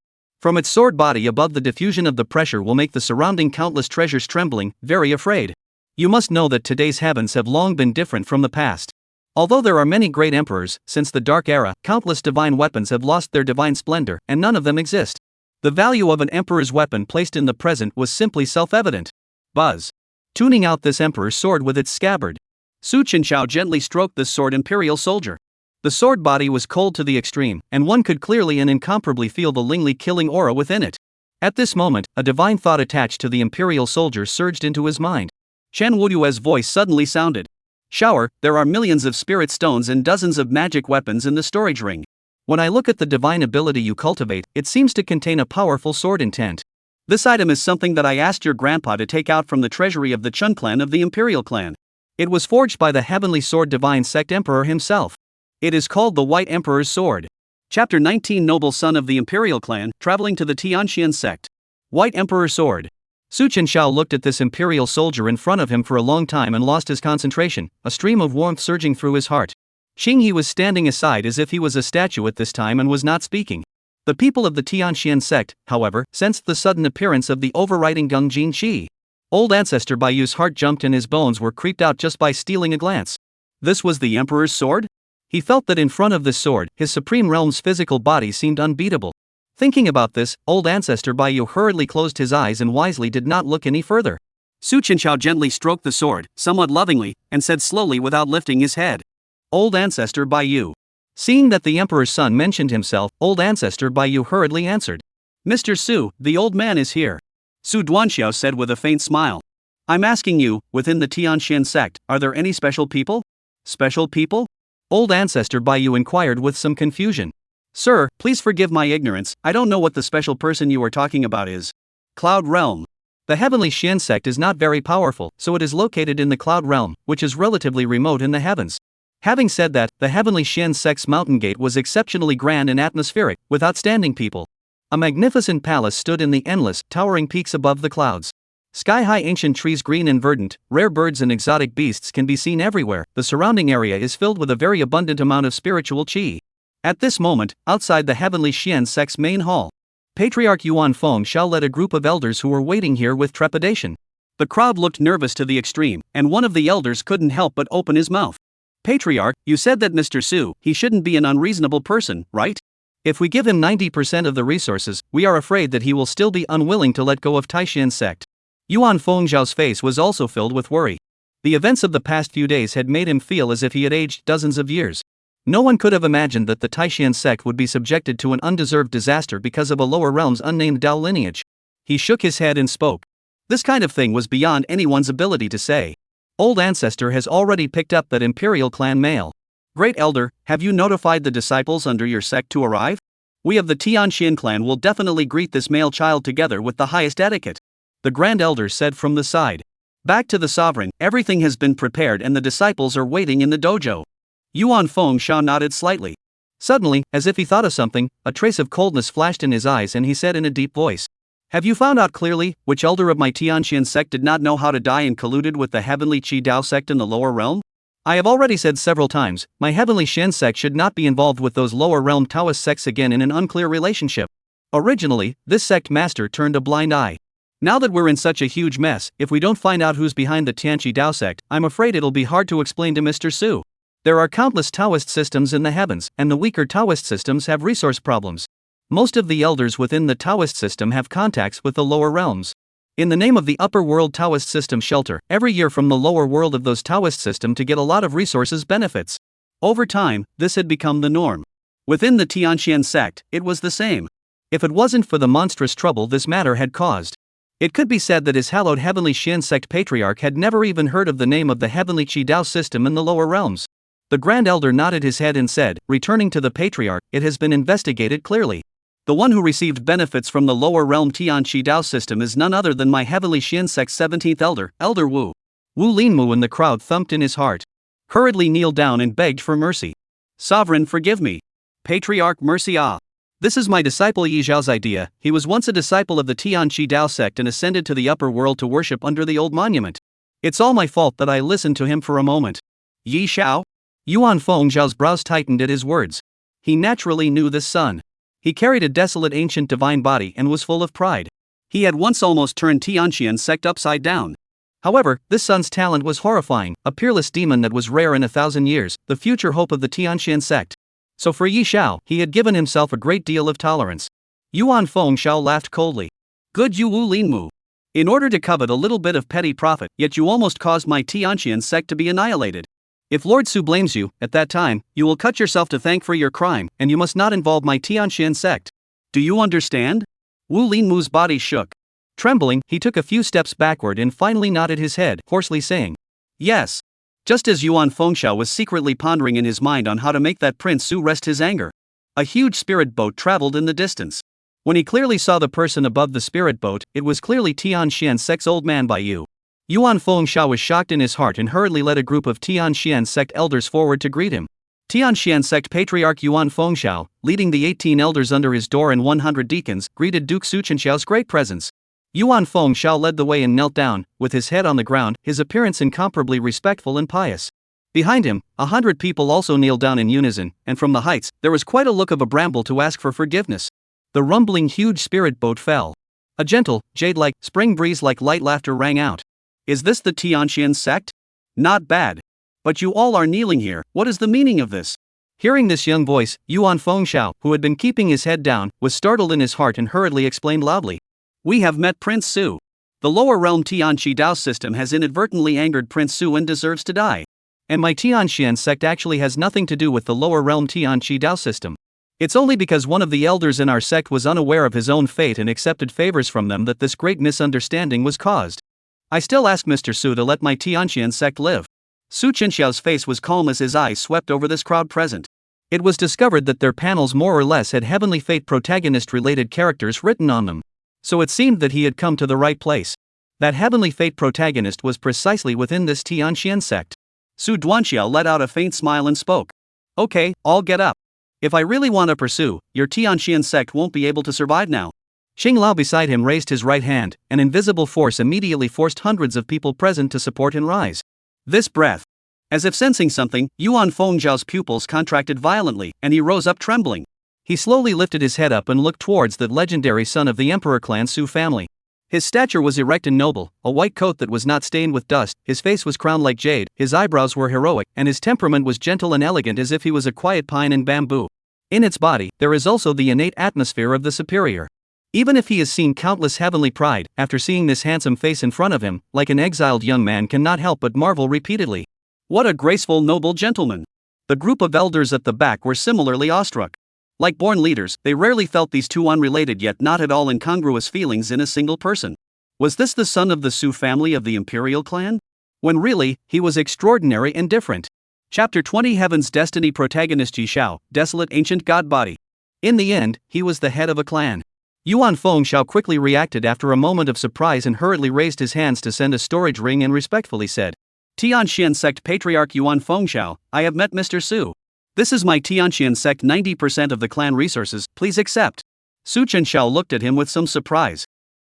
From its sword body above, the diffusion of the pressure will make the surrounding countless treasures trembling, very afraid. You must know that today's heavens have long been different from the past. Although there are many great emperors, since the Dark Era, countless divine weapons have lost their divine splendor, and none of them exist. The value of an emperor's weapon placed in the present was simply self-evident. Buzz. Tuning out this emperor's sword with its scabbard. Chenxiao gently stroked this sword imperial soldier. The sword body was cold to the extreme, and one could clearly and incomparably feel the Lingli killing aura within it. At this moment, a divine thought attached to the imperial soldier surged into his mind. Chen Wuyue's voice suddenly sounded. "Shower, there are millions of spirit stones and dozens of magic weapons in the storage ring. When I look at the divine ability you cultivate, it seems to contain a powerful sword intent. This item is something that I asked your grandpa to take out from the treasury of the Chun clan of the Imperial clan. It was forged by the Heavenly Sword Divine Sect Emperor himself. It is called the White Emperor's Sword." Chapter 19 Noble son of the Imperial clan, traveling to the Tianxian sect. White Emperor's Sword. Chenxiao looked at this imperial soldier in front of him for a long time and lost his concentration, a stream of warmth surging through his heart. Qinghe was standing aside as if he was a statue at this time and was not speaking. The people of the Tianxian sect, however, sensed the sudden appearance of the overriding Gangjin Qi. Old ancestor Baiyu's heart jumped and his bones were creeped out just by stealing a glance. This was the emperor's sword? He felt that in front of this sword, his supreme realm's physical body seemed unbeatable. Thinking about this, old ancestor Baiyu hurriedly closed his eyes and wisely did not look any further. Chenxiao gently stroked the sword, somewhat lovingly, and said slowly without lifting his head, "Old ancestor Baiyu." Seeing that the emperor's son mentioned himself, old ancestor Baiyu hurriedly answered, "Mr. Su, the old man is here." Su Duanxiao said with a faint smile, "I'm asking you, within the Tianxian sect, are there any special people?" "Special people?" Old ancestor Baiyu inquired with some confusion. "Sir, please forgive my ignorance, I don't know what the special person you are talking about is." Cloud Realm. The heavenly Shien sect is not very powerful, so it is located in the Cloud Realm, which is relatively remote in the heavens. Having said that, the heavenly Shien sect's mountain gate was exceptionally grand and atmospheric, with outstanding people. A magnificent palace stood in the endless, towering peaks above the clouds. Sky-high ancient trees, green and verdant, rare birds and exotic beasts can be seen everywhere. The surrounding area is filled with a very abundant amount of spiritual qi. At this moment, outside the heavenly Shien sect's main hall, Patriarch Yuan Feng Shao led a group of elders who were waiting here with trepidation. The crowd looked nervous to the extreme, and one of the elders couldn't help but open his mouth. "Patriarch, you said that Mr. Su, he shouldn't be an unreasonable person, right? If we give him 90% of the resources, we are afraid that he will still be unwilling to let go of Taishan sect." Yuan Fengzhao's face was also filled with worry. The events of the past few days had made him feel as if he had aged dozens of years. No one could have imagined that the Taishan sect would be subjected to an undeserved disaster because of a lower realm's unnamed Dao lineage. He shook his head and spoke. This kind of thing was beyond anyone's ability to say. Old Ancestor has already picked up that Imperial clan mail. Great Elder, have you notified the disciples under your sect to arrive? We of the Tianxian clan will definitely greet this male child together with the highest etiquette. The Grand Elder said from the side. Back to the sovereign, everything has been prepared and the disciples are waiting in the dojo. Yuan Fengsha nodded slightly. Suddenly, as if he thought of something, a trace of coldness flashed in his eyes and he said in a deep voice. Have you found out clearly which elder of my Tianxian sect did not know how to die and colluded with the heavenly Tanchi Dao Sect in the lower realm? I have already said several times, my heavenly Shien sect should not be involved with those lower realm Taoist sects again in an unclear relationship. Originally, this sect master turned a blind eye. Now that we're in such a huge mess, if we don't find out who's behind the Tanchi Dao Sect, I'm afraid it'll be hard to explain to Mr. Su. There are countless Taoist systems in the heavens, and the weaker Taoist systems have resource problems. Most of the elders within the Taoist system have contacts with the lower realms. In the name of the upper world Taoist system shelter, every year from the lower world of those Taoist system to get a lot of resources benefits. Over time, this had become the norm. Within the Tianxian sect, it was the same. If it wasn't for the monstrous trouble this matter had caused, it could be said that his hallowed heavenly Shien sect patriarch had never even heard of the name of the heavenly Qi Dao system in the lower realms. The Grand Elder nodded his head and said, returning to the patriarch, it has been investigated clearly. The one who received benefits from the lower realm Tianchi Dao system is none other than my heavenly Shien sect's 17th elder, Elder Wu. Wu Linmu in the crowd thumped in his heart. Hurriedly kneeled down and begged for mercy. Sovereign, forgive me. Patriarch, mercy ah. This is my disciple Yi Zhao's idea. He was once a disciple of the Tianchi Dao sect and ascended to the upper world to worship under the old monument. It's all my fault that I listened to him for a moment. Yi Zhao? Yuan Fengshao's brows tightened at his words. He naturally knew this son. He carried a desolate ancient divine body and was full of pride. He had once almost turned Tianxian sect upside down. However, this son's talent was horrifying, a peerless demon that was rare in 1,000 years, the future hope of the Tianxian sect. So for Yi Zhao, he had given himself a great deal of tolerance. Yuan Fengsha laughed coldly. Good you Wu Linmu. In order to covet a little bit of petty profit, yet you almost caused my Tianxian sect to be annihilated. If Lord Su blames you, at that time, you will cut yourself to thank for your crime, and you must not involve my Tianxian sect. Do you understand? Wu Linmu's body shook. Trembling, he took a few steps backward and finally nodded his head, hoarsely saying, yes. Just as Yuan Fengsha was secretly pondering in his mind on how to make that Prince Su rest his anger, a huge spirit boat traveled in the distance. When he clearly saw the person above the spirit boat, it was clearly Tianxian sect's old man by Yu. Yuan Fengsha was shocked in his heart and hurriedly led a group of Tianxian sect elders forward to greet him. Tianxian sect patriarch Yuan Fengsha, leading the 18 elders under his door and 100 deacons, greeted Duke Su Chenxiao's great presence. Yuan Fengsha led the way and knelt down, with his head on the ground, his appearance incomparably respectful and pious. Behind him, 100 people also kneeled down in unison, and from the heights, there was quite a look of a bramble to ask for forgiveness. The rumbling huge spirit boat fell. A gentle, jade-like, spring breeze-like light laughter rang out. Is this the Tianxian sect? Not bad. But you all are kneeling here, what is the meaning of this? Hearing this young voice, Yuan Fengsha, who had been keeping his head down, was startled in his heart and hurriedly explained loudly. We have met Prince Su. The lower realm Tianchi Dao system has inadvertently angered Prince Su and deserves to die. And my Tianxian sect actually has nothing to do with the lower realm Tianchi Dao system. It's only because one of the elders in our sect was unaware of his own fate and accepted favors from them that this great misunderstanding was caused. I still ask Mr. Su to let my Tianxian sect live. Su Chenxiao's face was calm as his eyes swept over this crowd present. It was discovered that their panels more or less had heavenly fate protagonist-related characters written on them. So it seemed that he had come to the right place. That heavenly fate protagonist was precisely within this Tianxian sect. Su Duanxiao let out a faint smile and spoke. Okay, I'll get up. If I really want to pursue, your Tianxian sect won't be able to survive now. Xing Lao beside him raised his right hand, an invisible force immediately forced hundreds of people present to support and rise. This breath. As if sensing something, Yuan Fengshao's pupils contracted violently, and he rose up trembling. He slowly lifted his head up and looked towards the legendary son of the Emperor clan Su family. His stature was erect and noble, a white coat that was not stained with dust, his face was crowned like jade, his eyebrows were heroic, and his temperament was gentle and elegant as if he was a quiet pine and bamboo. In its body, there is also the innate atmosphere of the superior. Even if he has seen countless heavenly pride, after seeing this handsome face in front of him, like an exiled young man cannot help but marvel repeatedly. What a graceful noble gentleman! The group of elders at the back were similarly awestruck. Like born leaders, they rarely felt these two unrelated yet not at all incongruous feelings in a single person. Was this the son of the Su family of the imperial clan? When really, he was extraordinary and different. Chapter 20 Heaven's Destiny Protagonist Ye Sha, Desolate Ancient God Body. In the end, he was the head of a clan. Yuan Feng quickly reacted after a moment of surprise and hurriedly raised his hands to send a storage ring and respectfully said, Tianxian Sect Patriarch Yuan Feng, I have met Mr. Su. This is my Tianxian Sect 90% of the clan resources, please accept. Su Chenxiao looked at him with some surprise.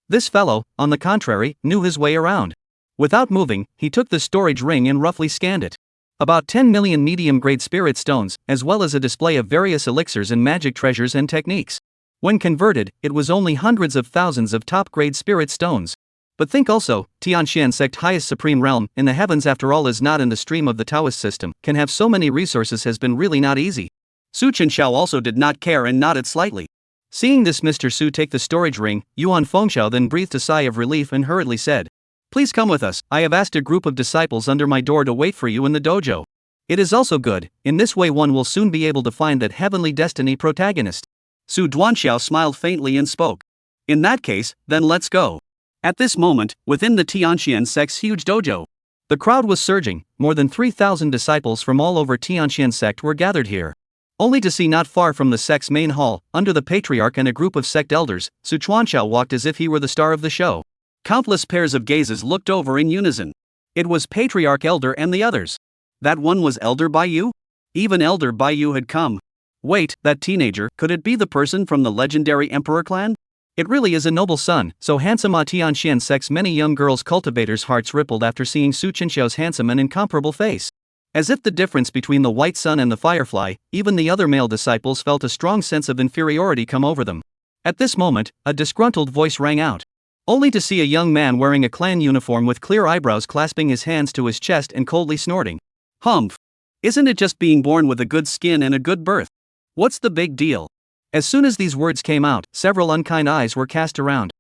This fellow, on the contrary, knew his way around. Without moving, he took the storage ring and roughly scanned it. About 10 million medium-grade spirit stones, as well as a display of various elixirs and magic treasures and techniques. When converted, it was only hundreds of thousands of top-grade spirit stones. But think also, Tianxian Sect highest supreme realm, in the heavens after all is not in the stream of the Taoist system, can have so many resources has been really not easy. Su Chenxiao also did not care and nodded slightly. Seeing this Mr. Su take the storage ring, Yuan Fengxiao then breathed a sigh of relief and hurriedly said, Please come with us, I have asked a group of disciples under my door to wait for you in the dojo. It is also good, in this way one will soon be able to find that heavenly destiny protagonist. Su Duanxiao smiled faintly and spoke. In that case, then let's go. At this moment, within the Tianxian Sect's huge dojo, the crowd was surging, more than 3,000 disciples from all over Tianxian Sect were gathered here. Only to see not far from the sect's main hall, under the patriarch and a group of sect elders, Su Chuanxiao walked as if he were the star of the show. Countless pairs of gazes looked over in unison. It was Patriarch Elder and the others. That one was Elder Baiyu? Even Elder Baiyu had come. Wait, that teenager, could it be the person from the legendary Emperor clan? It really is a noble son, so handsome. Tianxian Sect's many young girls' cultivators' hearts rippled after seeing Su Chenxiao's handsome and incomparable face. As if the difference between the white sun and the firefly, even the other male disciples felt a strong sense of inferiority come over them. At this moment, a disgruntled voice rang out. Only to see a young man wearing a clan uniform with clear eyebrows clasping his hands to his chest and coldly snorting. Humph! Isn't it just being born with a good skin and a good birth? What's the big deal? As soon as these words came out, several unkind eyes were cast around.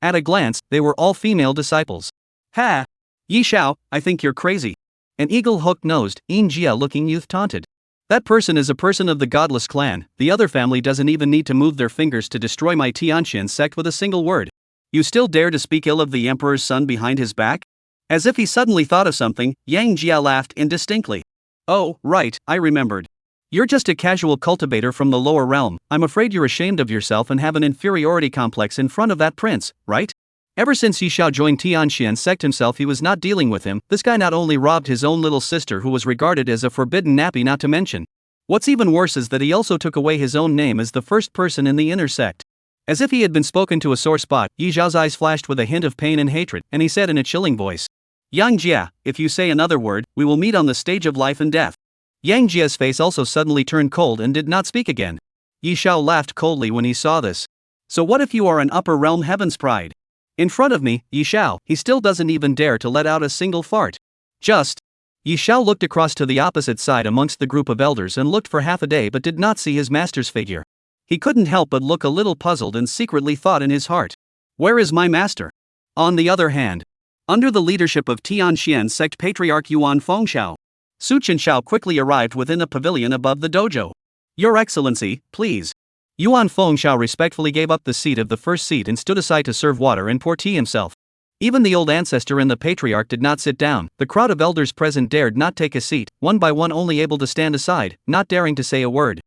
At a glance, they were all female disciples. Ha! Ye Shao, I think you're crazy. An eagle hook-nosed, Jia-looking youth taunted. That person is a person of the godless clan, the other family doesn't even need to move their fingers to destroy my Tianxian Sect with a single word. You still dare to speak ill of the emperor's son behind his back? As if he suddenly thought of something, Yang Jia laughed indistinctly. Oh, right, I remembered. You're just a casual cultivator from the lower realm. I'm afraid you're ashamed of yourself and have an inferiority complex in front of that prince, right? Ever since Ye Shao joined Tianxian Sect himself, he was not dealing with him. This guy not only robbed his own little sister who was regarded as a forbidden nappy, not to mention. What's even worse is that he also took away his own name as the first person in the inner sect. As if he had been spoken to a sore spot, Ye Zhao's eyes flashed with a hint of pain and hatred, and he said in a chilling voice, Yang Jia, if you say another word, we will meet on the stage of life and death. Yang Jia's face also suddenly turned cold and did not speak again. Ye Shao laughed coldly when he saw this. So what if you are an upper realm heaven's pride? In front of me, Ye Shao, he still doesn't even dare to let out a single fart. Just. Ye Shao looked across to the opposite side amongst the group of elders and looked for half a day but did not see his master's figure. He couldn't help but look a little puzzled and secretly thought in his heart, where is my master? On the other hand, under the leadership of Tianxian Sect Patriarch Yuan Fengxiao, Su Chenxiao quickly arrived within a pavilion above the dojo. Your Excellency, please. Yuan Fengxiao respectfully gave up the seat of the first seat and stood aside to serve water and pour tea himself. Even the old ancestor and the patriarch did not sit down. The crowd of elders present dared not take a seat, one by one only able to stand aside, not daring to say a word.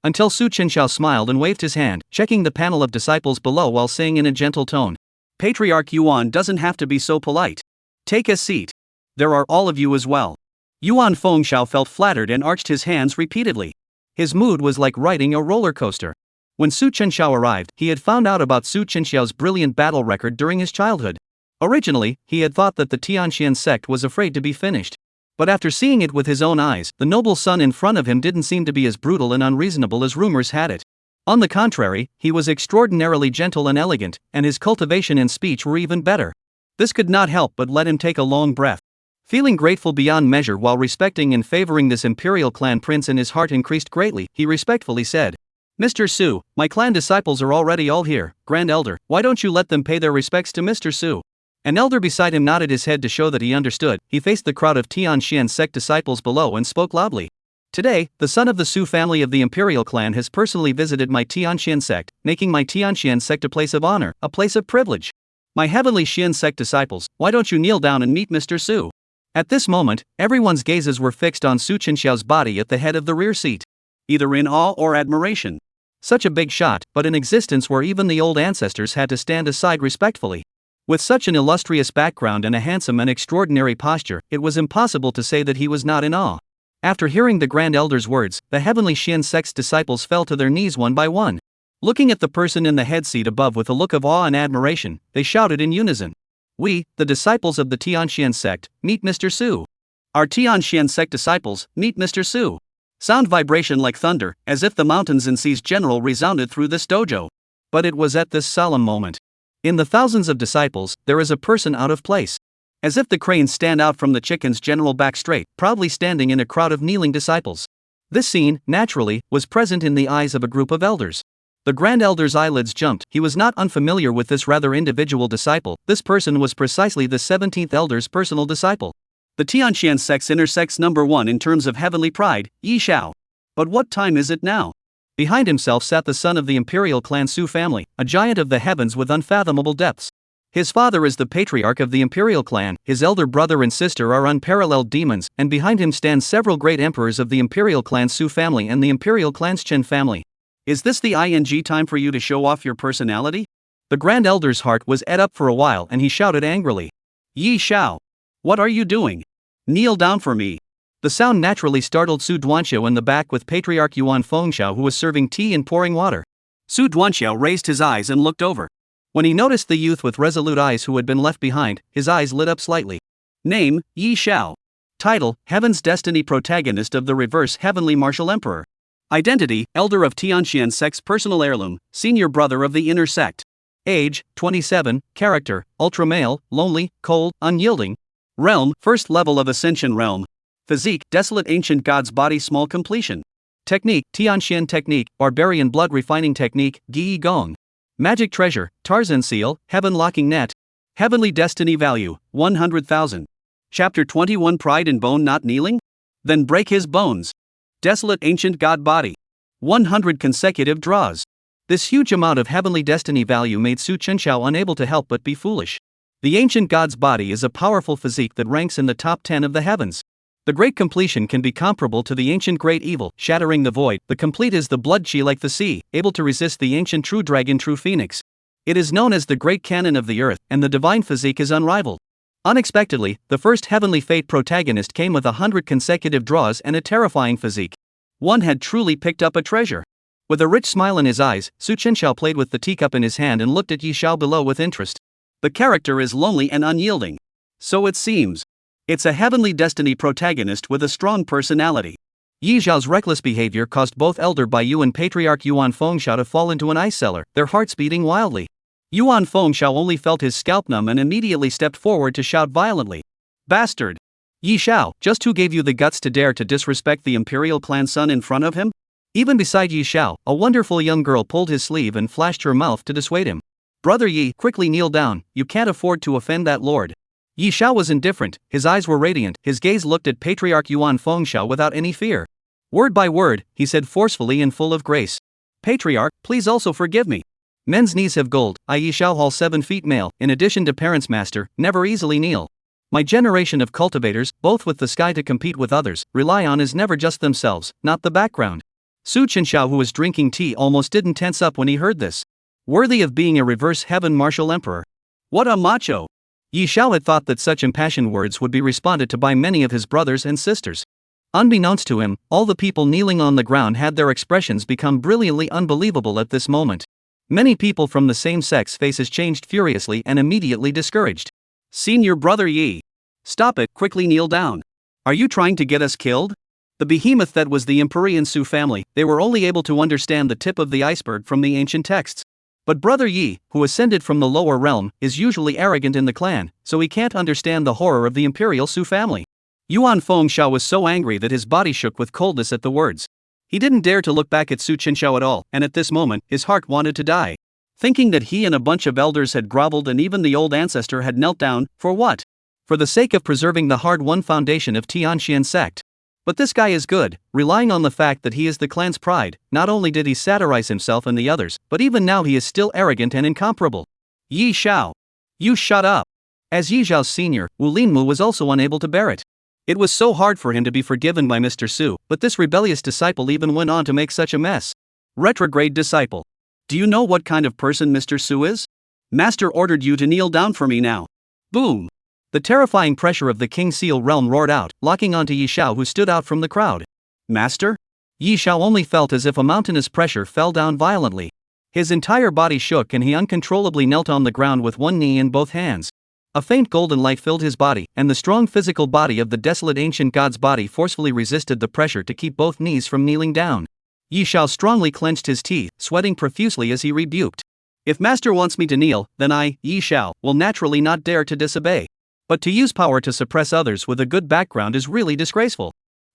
Until Su Chenxiao smiled and waved his hand, checking the panel of disciples below while saying in a gentle tone, Patriarch Yuan doesn't have to be so polite. Take a seat. There are all of you as well. Yuan Fengxiao felt flattered and arched his hands repeatedly. His mood was like riding a roller coaster. When Su Chenxiao arrived, he had found out about Su Chenxiao's brilliant battle record during his childhood. Originally, he had thought that the Tianxian Sect was afraid to be finished. But after seeing it with his own eyes, the noble son in front of him didn't seem to be as brutal and unreasonable as rumors had it. On the contrary, he was extraordinarily gentle and elegant, and his cultivation and speech were even better. This could not help but let him take a long breath. Feeling grateful beyond measure while respecting and favoring this imperial clan prince, and his heart increased greatly, he respectfully said, Mr. Su, my clan disciples are already all here. Grand Elder, why don't you let them pay their respects to Mr. Su? An elder beside him nodded his head to show that he understood. He faced the crowd of Tianxian Sect disciples below and spoke loudly. Today, the son of the Su family of the imperial clan has personally visited my Tianxian sect, making my Tianxian sect a place of honor, a place of privilege. My heavenly Shien sect disciples, why don't you kneel down and meet Mr. Su? At this moment, everyone's gazes were fixed on Su Chenxiao's body at the head of the rear seat, either in awe or admiration. Such a big shot, but in existence where even the old ancestors had to stand aside respectfully. With such an illustrious background and a handsome and extraordinary posture, it was impossible to say that he was not in awe. After hearing the Grand Elder's words, the heavenly Shien sect's disciples fell to their knees one by one. Looking at the person in the head seat above with a look of awe and admiration, they shouted in unison. We, the disciples of the Tianxian sect, meet Mr. Su. Our Tianxian sect disciples, meet Mr. Su. Sound vibration like thunder, as if the mountains and seas general resounded through this dojo. But it was at this solemn moment. In the thousands of disciples, there is a person out of place. As if the cranes stand out from the chickens general back straight, proudly standing in a crowd of kneeling disciples. This scene, naturally, was present in the eyes of a group of elders. The Grand Elder's eyelids jumped. He was not unfamiliar with this rather individual disciple. This person was precisely the 17th Elder's personal disciple. The Tianxian sect's intersects number 1 in terms of heavenly pride, Ye Sha. But what time is it now? Behind himself sat the son of the imperial clan Su family, a giant of the heavens with unfathomable depths. His father is the patriarch of the imperial clan, his elder brother and sister are unparalleled demons, and behind him stand several great emperors of the imperial clan Su family and the imperial clan's Chen family. Is this the ing time for you to show off your personality? The Grand Elder's heart was ate up for a while and he shouted angrily. Ye Sha! What are you doing? Kneel down for me. The sound naturally startled Su Duanxiao in the back with Patriarch Yuan Fengxiao who was serving tea and pouring water. Su Duanxiao raised his eyes and looked over. When he noticed the youth with resolute eyes who had been left behind, his eyes lit up slightly. Name, Ye Sha. Title, Heaven's Destiny protagonist of the reverse heavenly martial emperor. Identity, elder of Tianxian sect's personal heirloom, senior brother of the inner sect. Age, 27, character, ultra male, lonely, cold, unyielding. Realm, first level of Ascension realm. Physique, desolate ancient god's body small completion. Technique, Tianxian technique, barbarian blood refining technique, Gi Gong. Magic treasure, Tarzan seal, heaven locking net. Heavenly destiny value, 100,000. Chapter 21 Pride in bone not kneeling? Then break his bones. Desolate ancient god body. 100 consecutive draws. This huge amount of heavenly destiny value made Su Chenxiao unable to help but be foolish. The ancient god's body is a powerful physique that ranks in the top 10 of the heavens. The great completion can be comparable to the ancient great evil, shattering the void. The complete is the blood chi like the sea, able to resist the ancient true dragon true phoenix. It is known as the great canon of the earth, and the divine physique is unrivaled. Unexpectedly, the first heavenly fate protagonist came with 100 consecutive draws and a terrifying physique. One had truly picked up a treasure. With a rich smile in his eyes, Su Chenxiao played with the teacup in his hand and looked at Ye Sha below with interest. The character is lonely and unyielding. So it seems. It's a heavenly destiny protagonist with a strong personality. Ye Shao's reckless behavior caused both Elder Bai Yu and Patriarch Yuan Fengxiao to fall into an ice cellar, their hearts beating wildly. Yuan Fengxiao only felt his scalp numb and immediately stepped forward to shout violently. Bastard! Ye Shao, just who gave you the guts to dare to disrespect the imperial clan son in front of him? Even beside Ye Shao, a wonderful young girl pulled his sleeve and flashed her mouth to dissuade him. Brother Yi, quickly kneel down, you can't afford to offend that lord. Ye Shao was indifferent, his eyes were radiant, his gaze looked at Patriarch Yuan Fengxiao without any fear. Word by word, he said forcefully and full of grace. Patriarch, please also forgive me. Men's knees have gold, I Ye Shao Hall 7 feet male, in addition to parents master, never easily kneel. My generation of cultivators, both with the sky to compete with others, rely on is never just themselves, not the background. Su Chenxiao who was drinking tea almost didn't tense up when he heard this. Worthy of being a reverse heaven martial emperor. What a macho! Ye Shao had thought that such impassioned words would be responded to by many of his brothers and sisters. Unbeknownst to him, all the people kneeling on the ground had their expressions become brilliantly unbelievable at this moment. Many people from the same sex faces changed furiously and immediately discouraged. Senior brother Yi. Stop it, quickly kneel down. Are you trying to get us killed? The behemoth that was the Empyrean Su family, they were only able to understand the tip of the iceberg from the ancient texts. But Brother Yi, who ascended from the lower realm, is usually arrogant in the clan, so he can't understand the horror of the imperial Su family. Yuan Fengxiao was so angry that his body shook with coldness at the words. He didn't dare to look back at Su Chenxiao at all, and at this moment, his heart wanted to die. Thinking that he and a bunch of elders had groveled and even the old ancestor had knelt down, for what? For the sake of preserving the hard-won foundation of Tianxian sect. But this guy is good, relying on the fact that he is the clan's pride. Not only did he satirize himself and the others, but even now he is still arrogant and incomparable. Ye Shao. You shut up. As Ye Zhao's senior, Wu Linmu was also unable to bear it. It was so hard for him to be forgiven by Mr. Su, but this rebellious disciple even went on to make such a mess. Retrograde disciple. Do you know what kind of person Mr. Su is? Master ordered you to kneel down for me now. Boom. The terrifying pressure of the King Seal realm roared out, locking onto Ye Shao, who stood out from the crowd. Master? Ye Shao only felt as if a mountainous pressure fell down violently. His entire body shook and he uncontrollably knelt on the ground with one knee in both hands. A faint golden light filled his body, and the strong physical body of the desolate ancient god's body forcefully resisted the pressure to keep both knees from kneeling down. Ye Shao strongly clenched his teeth, sweating profusely as he rebuked. If Master wants me to kneel, then I, Ye Shao, will naturally not dare to disobey. But to use power to suppress others with a good background is really disgraceful.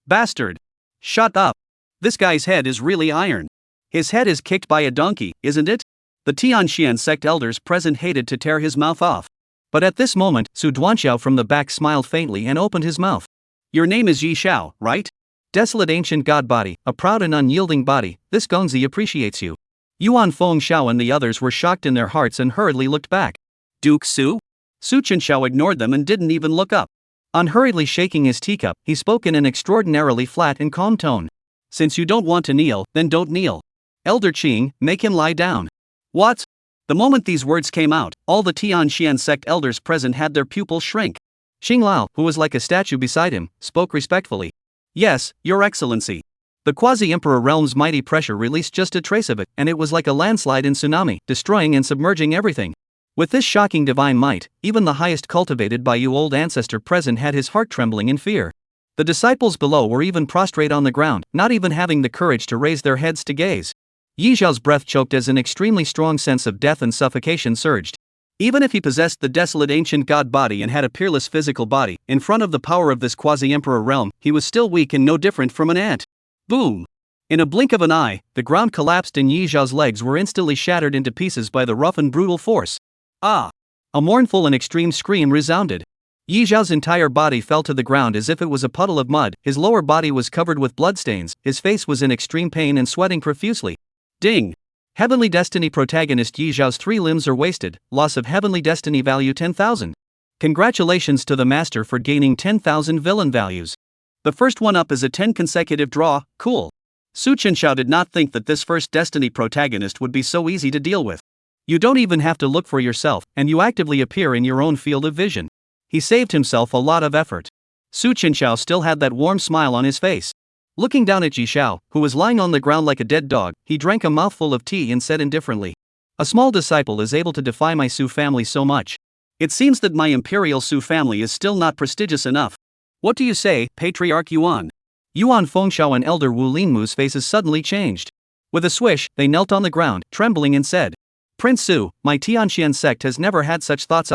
Bastard! Shut up! This guy's head is really iron. His head is kicked by a donkey, isn't it? The Tianxian sect elders present hated to tear his mouth off. But at this moment, Su Duanxiao from the back smiled faintly and opened his mouth. Your name is Ye Shao, right? Desolate ancient god body, a proud and unyielding body, this Gongzi appreciates you. Yuan Feng Shao and the others were shocked in their hearts and hurriedly looked back. Duke Su? Su Chenxiao ignored them and didn't even look up. Unhurriedly shaking his teacup, he spoke in an extraordinarily flat and calm tone. Since you don't want to kneel, then don't kneel. Elder Qing, make him lie down. What? The moment these words came out, all the Tianxian sect elders present had their pupils shrink. Xinglao, who was like a statue beside him, spoke respectfully. Yes, Your Excellency. The quasi-emperor realm's mighty pressure released just a trace of it, and it was like a landslide in tsunami, destroying and submerging everything. With this shocking divine might, even the highest cultivated by you old ancestor present had his heart trembling in fear. The disciples below were even prostrate on the ground, not even having the courage to raise their heads to gaze. Ye Zhao's breath choked as an extremely strong sense of death and suffocation surged. Even if he possessed the desolate ancient god body and had a peerless physical body, in front of the power of this quasi-emperor realm, he was still weak and no different from an ant. Boom! In a blink of an eye, the ground collapsed and Ye Zhao's legs were instantly shattered into pieces by the rough and brutal force. Ah! A mournful and extreme scream resounded. Ye Zhao's entire body fell to the ground as if it was a puddle of mud, his lower body was covered with bloodstains, his face was in extreme pain and sweating profusely. Ding! Heavenly Destiny protagonist Ye Zhao's 3 limbs are wasted, loss of Heavenly Destiny value 10,000. Congratulations to the master for gaining 10,000 villain values. The first one up is a 10 consecutive draw, cool. Su Chenxiao did not think that this first Destiny protagonist would be so easy to deal with. You don't even have to look for yourself, and you actively appear in your own field of vision. He saved himself a lot of effort. Su Chenxiao still had that warm smile on his face. Looking down at Ye Shao, who was lying on the ground like a dead dog, he drank a mouthful of tea and said indifferently. A small disciple is able to defy my Su family so much. It seems that my imperial Su family is still not prestigious enough. What do you say, Patriarch Yuan? Yuan Fengshao and Elder Wu Linmu's faces suddenly changed. With a swish, they knelt on the ground, trembling and said, Prince Su, my Tianxian sect has never had such thoughts.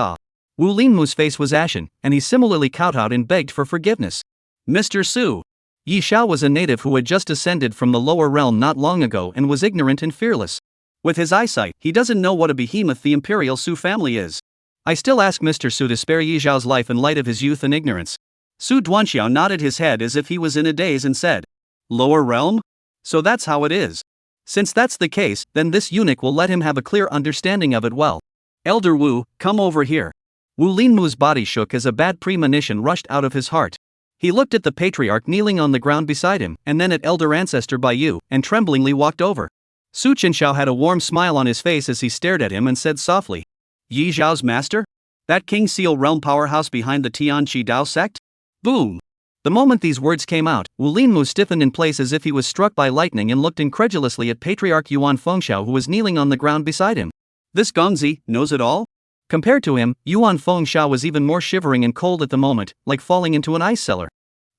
Wu Linmu's face was ashen, and he similarly kowtowed and begged for forgiveness. Mr. Su. Ye Shao was a native who had just ascended from the lower realm not long ago and was ignorant and fearless. With his eyesight, he doesn't know what a behemoth the imperial Su family is. I still ask Mr. Su to spare Ye Zhao's life in light of his youth and ignorance. Su Duanxiao nodded his head as if he was in a daze and said, Lower realm? So that's how it is. Since that's the case, then this eunuch will let him have a clear understanding of it well. Elder Wu, come over here. Wu Linmu's body shook as a bad premonition rushed out of his heart. He looked at the patriarch kneeling on the ground beside him, and then at elder ancestor Baiyu, and tremblingly walked over. Su Chenxiao had a warm smile on his face as he stared at him and said softly, Ye Zhao's master? That King Seal realm powerhouse behind the Tanchi Dao Sect? Boom! The moment these words came out, Wu Linmu stiffened in place as if he was struck by lightning and looked incredulously at Patriarch Yuan Fengshao, who was kneeling on the ground beside him. This Gongzi knows it all? Compared to him, Yuan Fengshao was even more shivering and cold at the moment, like falling into an ice cellar.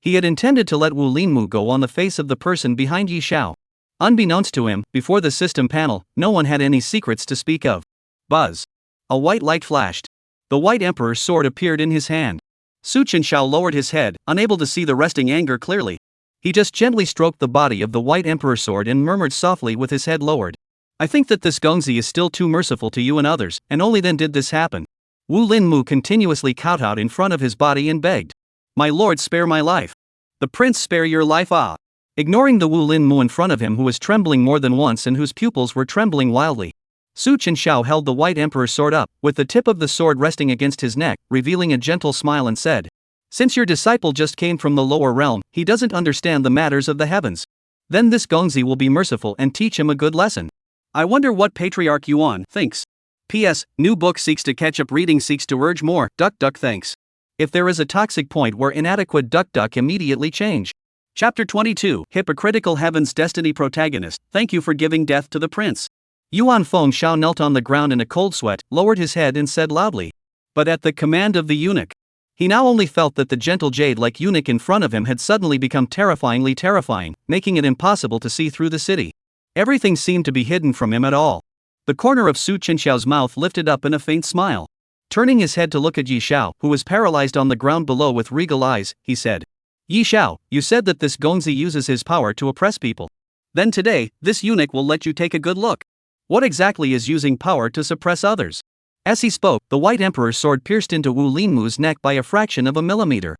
He had intended to let Wu Linmu go on the face of the person behind Ye Shao. Unbeknownst to him, before the system panel, no one had any secrets to speak of. Buzz. A white light flashed. The White Emperor's sword appeared in his hand. Su Chenxiao lowered his head, unable to see the resting anger clearly. He just gently stroked the body of the White Emperor's sword and murmured softly with his head lowered. I think that this Gongzi is still too merciful to you and others, and only then did this happen. Wu Linmu continuously kowtowed in front of his body and begged. My lord, spare my life. The prince spare your life ah. Ignoring the Wu Lin Mu in front of him, who was trembling more than once and whose pupils were trembling wildly, Su Chenxiao held the White Emperor's sword up, with the tip of the sword resting against his neck, revealing a gentle smile and said, "Since your disciple just came from the lower realm, he doesn't understand the matters of the heavens. Then this Gongzi will be merciful and teach him a good lesson." I wonder what Patriarch Yuan thinks. P.S. New book seeks to catch up, reading seeks to urge more. Duck thanks. If there is a toxic point where inadequate duck immediately change. Chapter 22, Hypocritical Heaven's Destiny Protagonist. Thank you for giving death to the prince. Yuan Fengxiao knelt on the ground in a cold sweat, lowered his head and said loudly, but at the command of the eunuch. He now only felt that the gentle jade-like eunuch in front of him had suddenly become terrifyingly terrifying, making it impossible to see through the city. Everything seemed to be hidden from him at all. The corner of Su Chenxiao's mouth lifted up in a faint smile. Turning his head to look at Ye Shao, who was paralyzed on the ground below with regal eyes, he said, "Ye Shao, you said that this Gongzi uses his power to oppress people. Then today, this eunuch will let you take a good look. What exactly is using power to suppress others?" As he spoke, the White Emperor's sword pierced into Wu Linmu's neck by a fraction of a millimeter.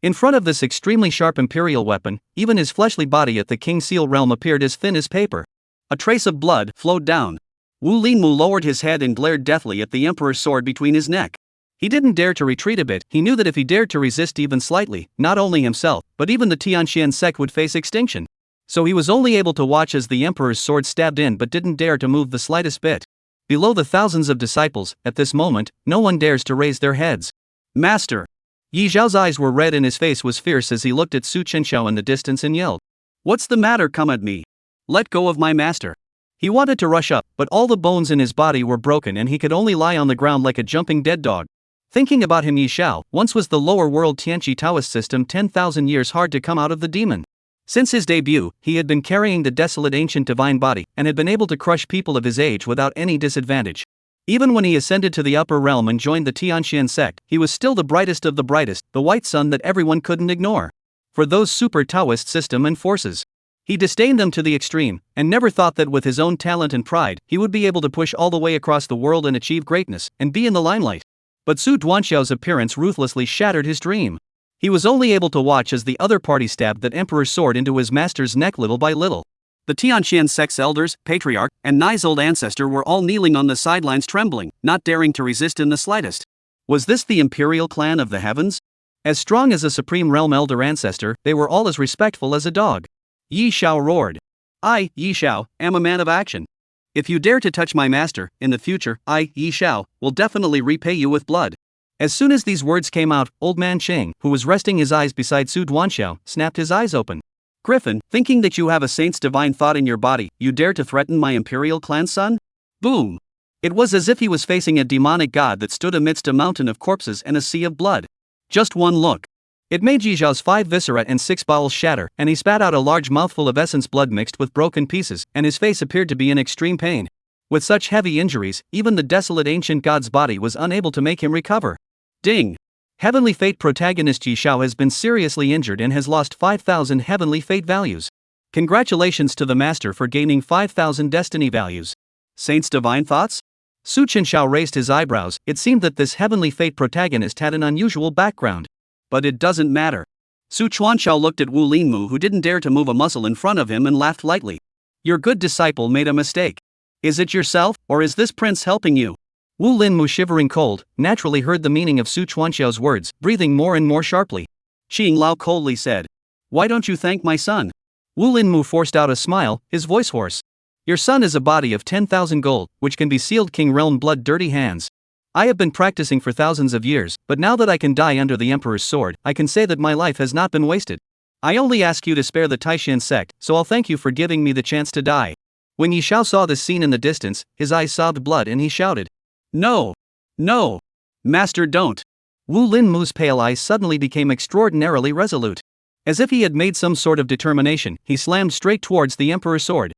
In front of this extremely sharp imperial weapon, even his fleshly body at the King Seal realm appeared as thin as paper. A trace of blood flowed down. Wu Linmu lowered his head and glared deathly at the Emperor's sword between his neck. He didn't dare to retreat a bit. He knew that if he dared to resist even slightly, not only himself, but even the Tianxian sect would face extinction. So he was only able to watch as the Emperor's sword stabbed in, but didn't dare to move the slightest bit. Below the thousands of disciples, at this moment, no one dares to raise their heads. "Master!" Ye Zhao's eyes were red and his face was fierce as he looked at Su Chenxiao in the distance and yelled, "What's the matter? Come at me. Let go of my master." He wanted to rush up, but all the bones in his body were broken and he could only lie on the ground like a jumping dead dog. Thinking about him, Ye Shao once was the lower world Tianchi Taoist system 10,000 years hard to come out of the demon. Since his debut, he had been carrying the desolate ancient divine body and had been able to crush people of his age without any disadvantage. Even when he ascended to the upper realm and joined the Tianxian sect, he was still the brightest of the brightest, the white sun that everyone couldn't ignore. For those super Taoist system and forces, he disdained them to the extreme, and never thought that with his own talent and pride, he would be able to push all the way across the world and achieve greatness, and be in the limelight. But Su Duanxiao's appearance ruthlessly shattered his dream. He was only able to watch as the other party stabbed that emperor's sword into his master's neck little by little. The Tianxian sect's elders, patriarch, and Nai's old ancestor were all kneeling on the sidelines trembling, not daring to resist in the slightest. Was this the imperial clan of the heavens? As strong as a supreme realm elder ancestor, they were all as respectful as a dog. Ye Shao roared. "I, Ye Shao, am a man of action. If you dare to touch my master, in the future, I, Ye Shao, will definitely repay you with blood." As soon as these words came out, old man Cheng, who was resting his eyes beside Su Duanxiao, snapped his eyes open. "Griffin, thinking that you have a saint's divine thought in your body, you dare to threaten my imperial clan son?" Boom! It was as if he was facing a demonic god that stood amidst a mountain of corpses and a sea of blood. Just one look. It made Zhijiao's 5 viscera and 6 bowels shatter, and he spat out a large mouthful of essence blood mixed with broken pieces, and his face appeared to be in extreme pain. With such heavy injuries, even the desolate ancient god's body was unable to make him recover. Ding! Heavenly Fate protagonist Ye Shao has been seriously injured and has lost 5,000 Heavenly Fate values. Congratulations to the master for gaining 5,000 destiny values. Saint's divine thoughts? Su Chenxiao raised his eyebrows. It seemed that this Heavenly Fate protagonist had an unusual background. But it doesn't matter. Su Chuanxiao looked at Wu Linmu, who didn't dare to move a muscle in front of him, and laughed lightly. "Your good disciple made a mistake. Is it yourself, or is this prince helping you?" Wu Linmu, shivering cold, naturally heard the meaning of Su Chuanxiao's words, breathing more and more sharply. Xing Lao coldly said, "Why don't you thank my son?" Wu Linmu forced out a smile, his voice hoarse. "Your son is a body of 10,000 gold, which can be sealed King Realm blood dirty hands. I have been practicing for thousands of years, but now that I can die under the Emperor's sword, I can say that my life has not been wasted. I only ask you to spare the Taishan sect, so I'll thank you for giving me the chance to die." When Ye Shao saw this scene in the distance, his eyes sobbed blood and he shouted, "No! No! Master, don't!" Wu Linmu's pale eyes suddenly became extraordinarily resolute. As if he had made some sort of determination, he slammed straight towards the Emperor's sword.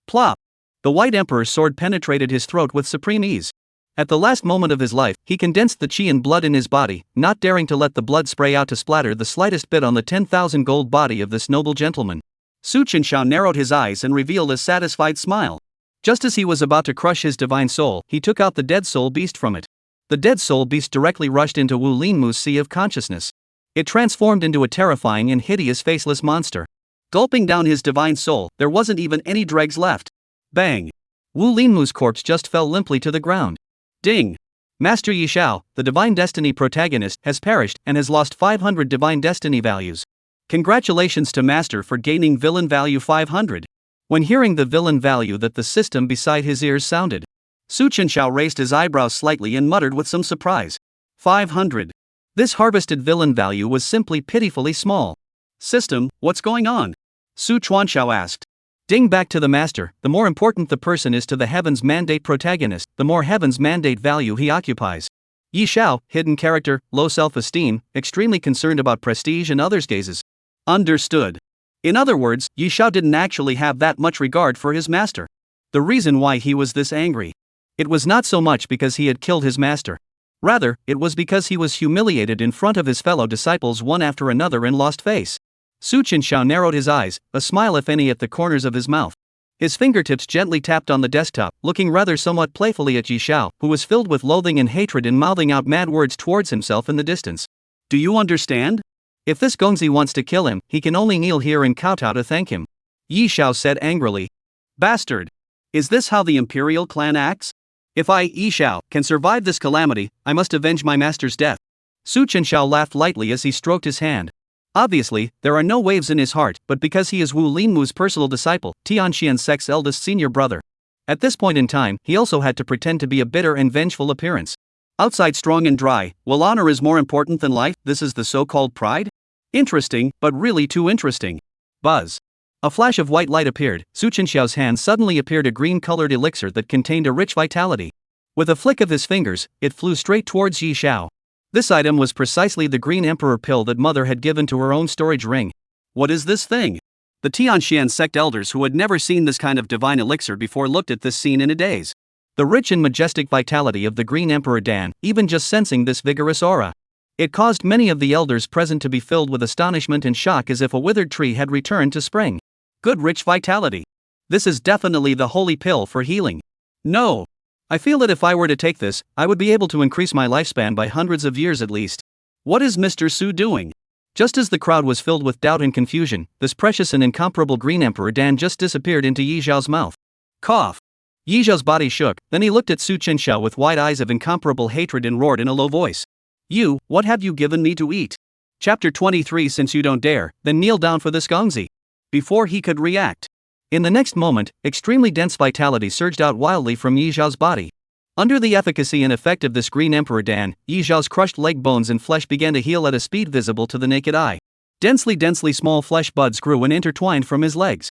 Plop! The White Emperor's sword penetrated his throat with supreme ease. At the last moment of his life, he condensed the qi and blood in his body, not daring to let the blood spray out to splatter the slightest bit on the 10,000 gold body of this noble gentleman. Su Chenxiao narrowed his eyes and revealed a satisfied smile. Just as he was about to crush his divine soul, he took out the dead soul beast from it. The dead soul beast directly rushed into Wu Linmu's sea of consciousness. It transformed into a terrifying and hideous faceless monster. Gulping down his divine soul, there wasn't even any dregs left. Bang! Wu Linmu's corpse just fell limply to the ground. Ding! Master Ye Shao, the Divine Destiny protagonist, has perished and has lost 500 Divine Destiny values. Congratulations to Master for gaining villain value 500. When hearing the villain value that the system beside his ears sounded, Chenxiao raised his eyebrows slightly and muttered with some surprise. 500. This harvested villain value was simply pitifully small. System, what's going on? Chuanxiao asked. Ding back to the master, the more important the person is to the Heaven's Mandate protagonist, the more Heaven's Mandate value he occupies. Ye Shao, hidden character, low self-esteem, extremely concerned about prestige and others' gazes. Understood. In other words, Ye Shao didn't actually have that much regard for his master. The reason why he was this angry. It was not so much because he had killed his master. Rather, it was because he was humiliated in front of his fellow disciples one after another and lost face. Chenxiao narrowed his eyes, a smile if any at the corners of his mouth. His fingertips gently tapped on the desktop, looking rather somewhat playfully at Ye Shao, who was filled with loathing and hatred and mouthing out mad words towards himself in the distance. Do you understand? If this Gongzi wants to kill him, he can only kneel here and kowtow to thank him. Ye Shao said angrily. Bastard! Is this how the Imperial clan acts? If I, Ye Shao, can survive this calamity, I must avenge my master's death. Chenxiao laughed lightly as he stroked his hand. Obviously, there are no waves in his heart, but because he is Wu Linmu's personal disciple, Tianxian Sect's eldest senior brother. At this point in time, he also had to pretend to be a bitter and vengeful appearance. Outside strong and dry, while honor is more important than life, this is the so-called pride? Interesting, but really too interesting. Buzz. A flash of white light appeared. Chenxiao's hand suddenly appeared a green-colored elixir that contained a rich vitality. With a flick of his fingers, it flew straight towards Ye Shao. This item was precisely the Green Emperor pill that Mother had given to her own storage ring. What is this thing? The Tianxian sect elders who had never seen this kind of divine elixir before looked at this scene in a daze. The rich and majestic vitality of the Green Emperor Dan, even just sensing this vigorous aura. It caused many of the elders present to be filled with astonishment and shock as if a withered tree had returned to spring. Good rich vitality. This is definitely the holy pill for healing. No. I feel that if I were to take this, I would be able to increase my lifespan by hundreds of years at least. What is Mr. Su doing? Just as the crowd was filled with doubt and confusion, this precious and incomparable Green Emperor Dan just disappeared into Ye Xiao's mouth. Cough. Ye Xiao's body shook, then he looked at Chenxiao with wide eyes of incomparable hatred and roared in a low voice. You, what have you given me to eat? Chapter 23. Since you don't dare, then kneel down for this Gongzi. Before he could react. In the next moment, extremely dense vitality surged out wildly from Ye Xiao's body. Under the efficacy and effect of this Green Emperor Dan, Ye Xiao's crushed leg bones and flesh began to heal at a speed visible to the naked eye. Densely small flesh buds grew and intertwined from his legs.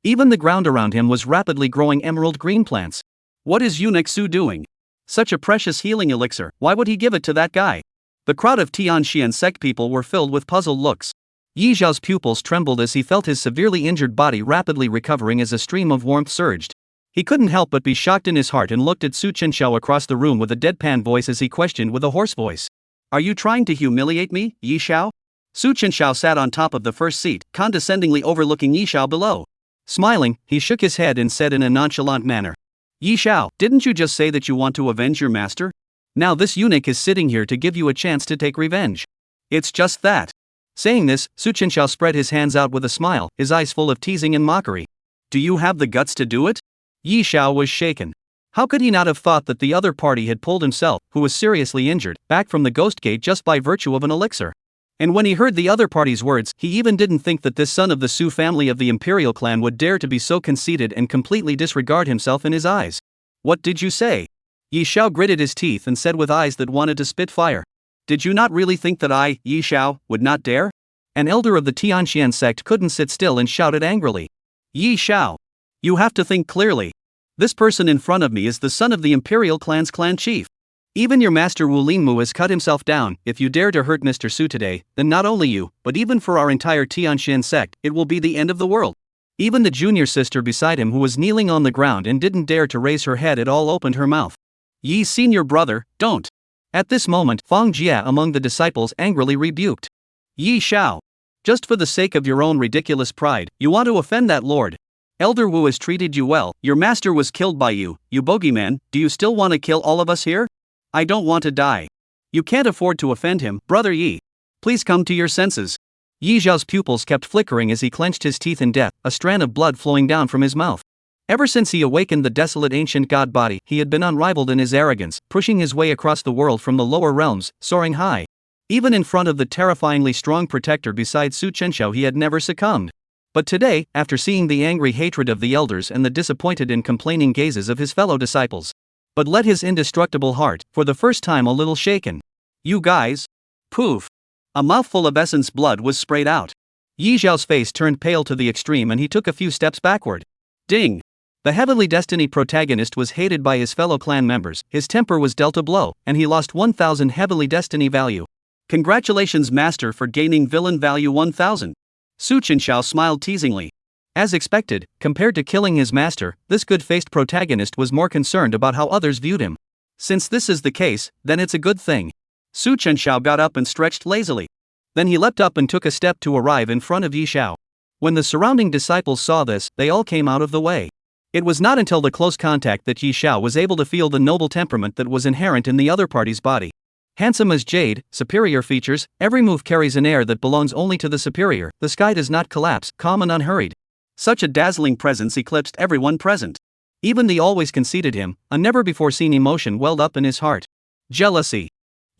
Even the ground around him was rapidly growing emerald green plants. What is Eunuch Su doing? Such a precious healing elixir, why would he give it to that guy? The crowd of Tianxian sect people were filled with puzzled looks. Ye Xiao's pupils trembled as he felt his severely injured body rapidly recovering as a stream of warmth surged. He couldn't help but be shocked in his heart and looked at Chenxiao across the room with a deadpan voice as he questioned with a hoarse voice. Are you trying to humiliate me, Ye Shao? Chenxiao sat on top of the first seat, condescendingly overlooking Ye Shao below. Smiling, he shook his head and said in a nonchalant manner. Ye Shao, didn't you just say that you want to avenge your master? Now this eunuch is sitting here to give you a chance to take revenge. It's just that. Saying this, Chenxiao spread his hands out with a smile, his eyes full of teasing and mockery. Do you have the guts to do it? Ye Shao was shaken. How could he not have thought that the other party had pulled himself, who was seriously injured, back from the Ghost Gate just by virtue of an elixir? And when he heard the other party's words, he even didn't think that this son of the Su family of the Imperial clan would dare to be so conceited and completely disregard himself in his eyes. What did you say? Ye Shao gritted his teeth and said with eyes that wanted to spit fire. Did you not really think that I, Ye Shao, would not dare? An elder of the Tianxian sect couldn't sit still and shouted angrily. Ye Shao! You have to think clearly. This person in front of me is the son of the Imperial clan's clan chief. Even your master Wu Linmu has cut himself down. If you dare to hurt Mr. Su today, then not only you, but even for our entire Tianxian sect, it will be the end of the world. Even the junior sister beside him who was kneeling on the ground and didn't dare to raise her head at all opened her mouth. Ye senior brother, don't. At this moment, Fang Jia among the disciples angrily rebuked. Ye Shao. Just for the sake of your own ridiculous pride, you want to offend that lord. Elder Wu has treated you well, your master was killed by you bogeyman, do you still want to kill all of us here? I don't want to die. You can't afford to offend him, brother Yi. Please come to your senses. Yi Zhao's pupils kept flickering as he clenched his teeth in death, a strand of blood flowing down from his mouth. Ever since he awakened the desolate ancient god body, he had been unrivaled in his arrogance, pushing his way across the world from the lower realms, soaring high. Even in front of the terrifyingly strong protector beside Su Chenxiao, he had never succumbed. But today, after seeing the angry hatred of the elders and the disappointed and complaining gazes of his fellow disciples, but let his indestructible heart, for the first time, a little shaken. You guys? Poof! A mouthful of essence blood was sprayed out. Yi Zhao's face turned pale to the extreme and he took a few steps backward. Ding! The Heavenly Destiny protagonist was hated by his fellow clan members, his temper was dealt a blow, and he lost 1,000 Heavenly Destiny value. Congratulations, Master, for gaining villain value 1,000. Su Chenxiao smiled teasingly. As expected, compared to killing his master, this good-faced protagonist was more concerned about how others viewed him. Since this is the case, then it's a good thing. Su Chenxiao got up and stretched lazily. Then he leapt up and took a step to arrive in front of Yi Zhao. When the surrounding disciples saw this, they all came out of the way. It was not until the close contact that Yi Zhao was able to feel the noble temperament that was inherent in the other party's body. Handsome as jade, superior features, every move carries an air that belongs only to the superior, the sky does not collapse, calm and unhurried. Such a dazzling presence eclipsed everyone present. Even the always conceited him, a never-before-seen emotion welled up in his heart. Jealousy.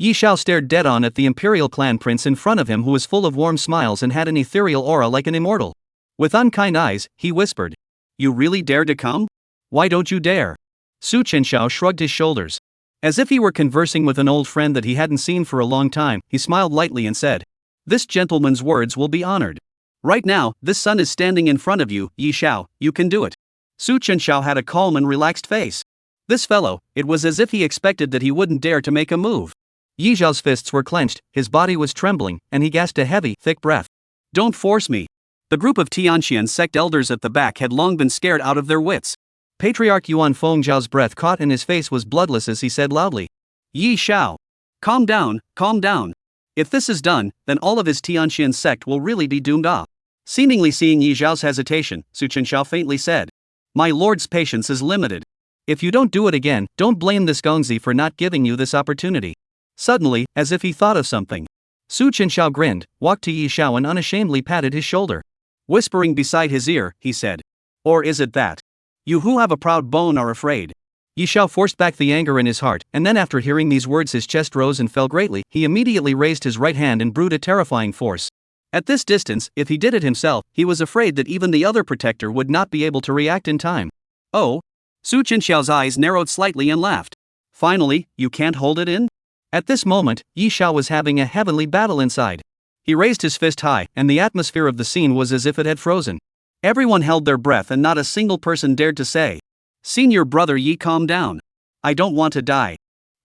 Yi Zhao stared dead-on at the imperial clan prince in front of him, who was full of warm smiles and had an ethereal aura like an immortal. With unkind eyes, he whispered, You really dare to come? Why don't you dare? Su Chenxiao shrugged his shoulders. As if he were conversing with an old friend that he hadn't seen for a long time, he smiled lightly and said, This gentleman's words will be honored. Right now, this sun is standing in front of you, Yi Zhao, you can do it. Su Chenxiao had a calm and relaxed face. This fellow, it was as if he expected that he wouldn't dare to make a move. Yi Zhao's fists were clenched, his body was trembling, and he gasped a heavy, thick breath. Don't force me. The group of Tianxian sect elders at the back had long been scared out of their wits. Patriarch Yuan Fengzhao's breath caught and his face was bloodless as he said loudly, Yi Zhao. Calm down, calm down. If this is done, then all of his Tianxian sect will really be doomed off. Seemingly seeing Yi Zhao's hesitation, Su Chenxiao faintly said, My lord's patience is limited. If you don't do it again, don't blame this Gongzi for not giving you this opportunity. Suddenly, as if he thought of something, Su Chenxiao grinned, walked to Yi Zhao and unashamedly patted his shoulder. Whispering beside his ear, he said, Or is it that you who have a proud bone are afraid? Yi Zhao forced back the anger in his heart, and then after hearing these words his chest rose and fell greatly. He immediately raised his right hand and brewed a terrifying force. At this distance, if he did it himself, he was afraid that even the other protector would not be able to react in time. Oh? Su Chenxiao's eyes narrowed slightly and laughed. Finally, you can't hold it in? At this moment, Yi Zhao was having a heavenly battle inside. He raised his fist high, and the atmosphere of the scene was as if it had frozen. Everyone held their breath and not a single person dared to say, Senior brother Yi, calm down. I don't want to die.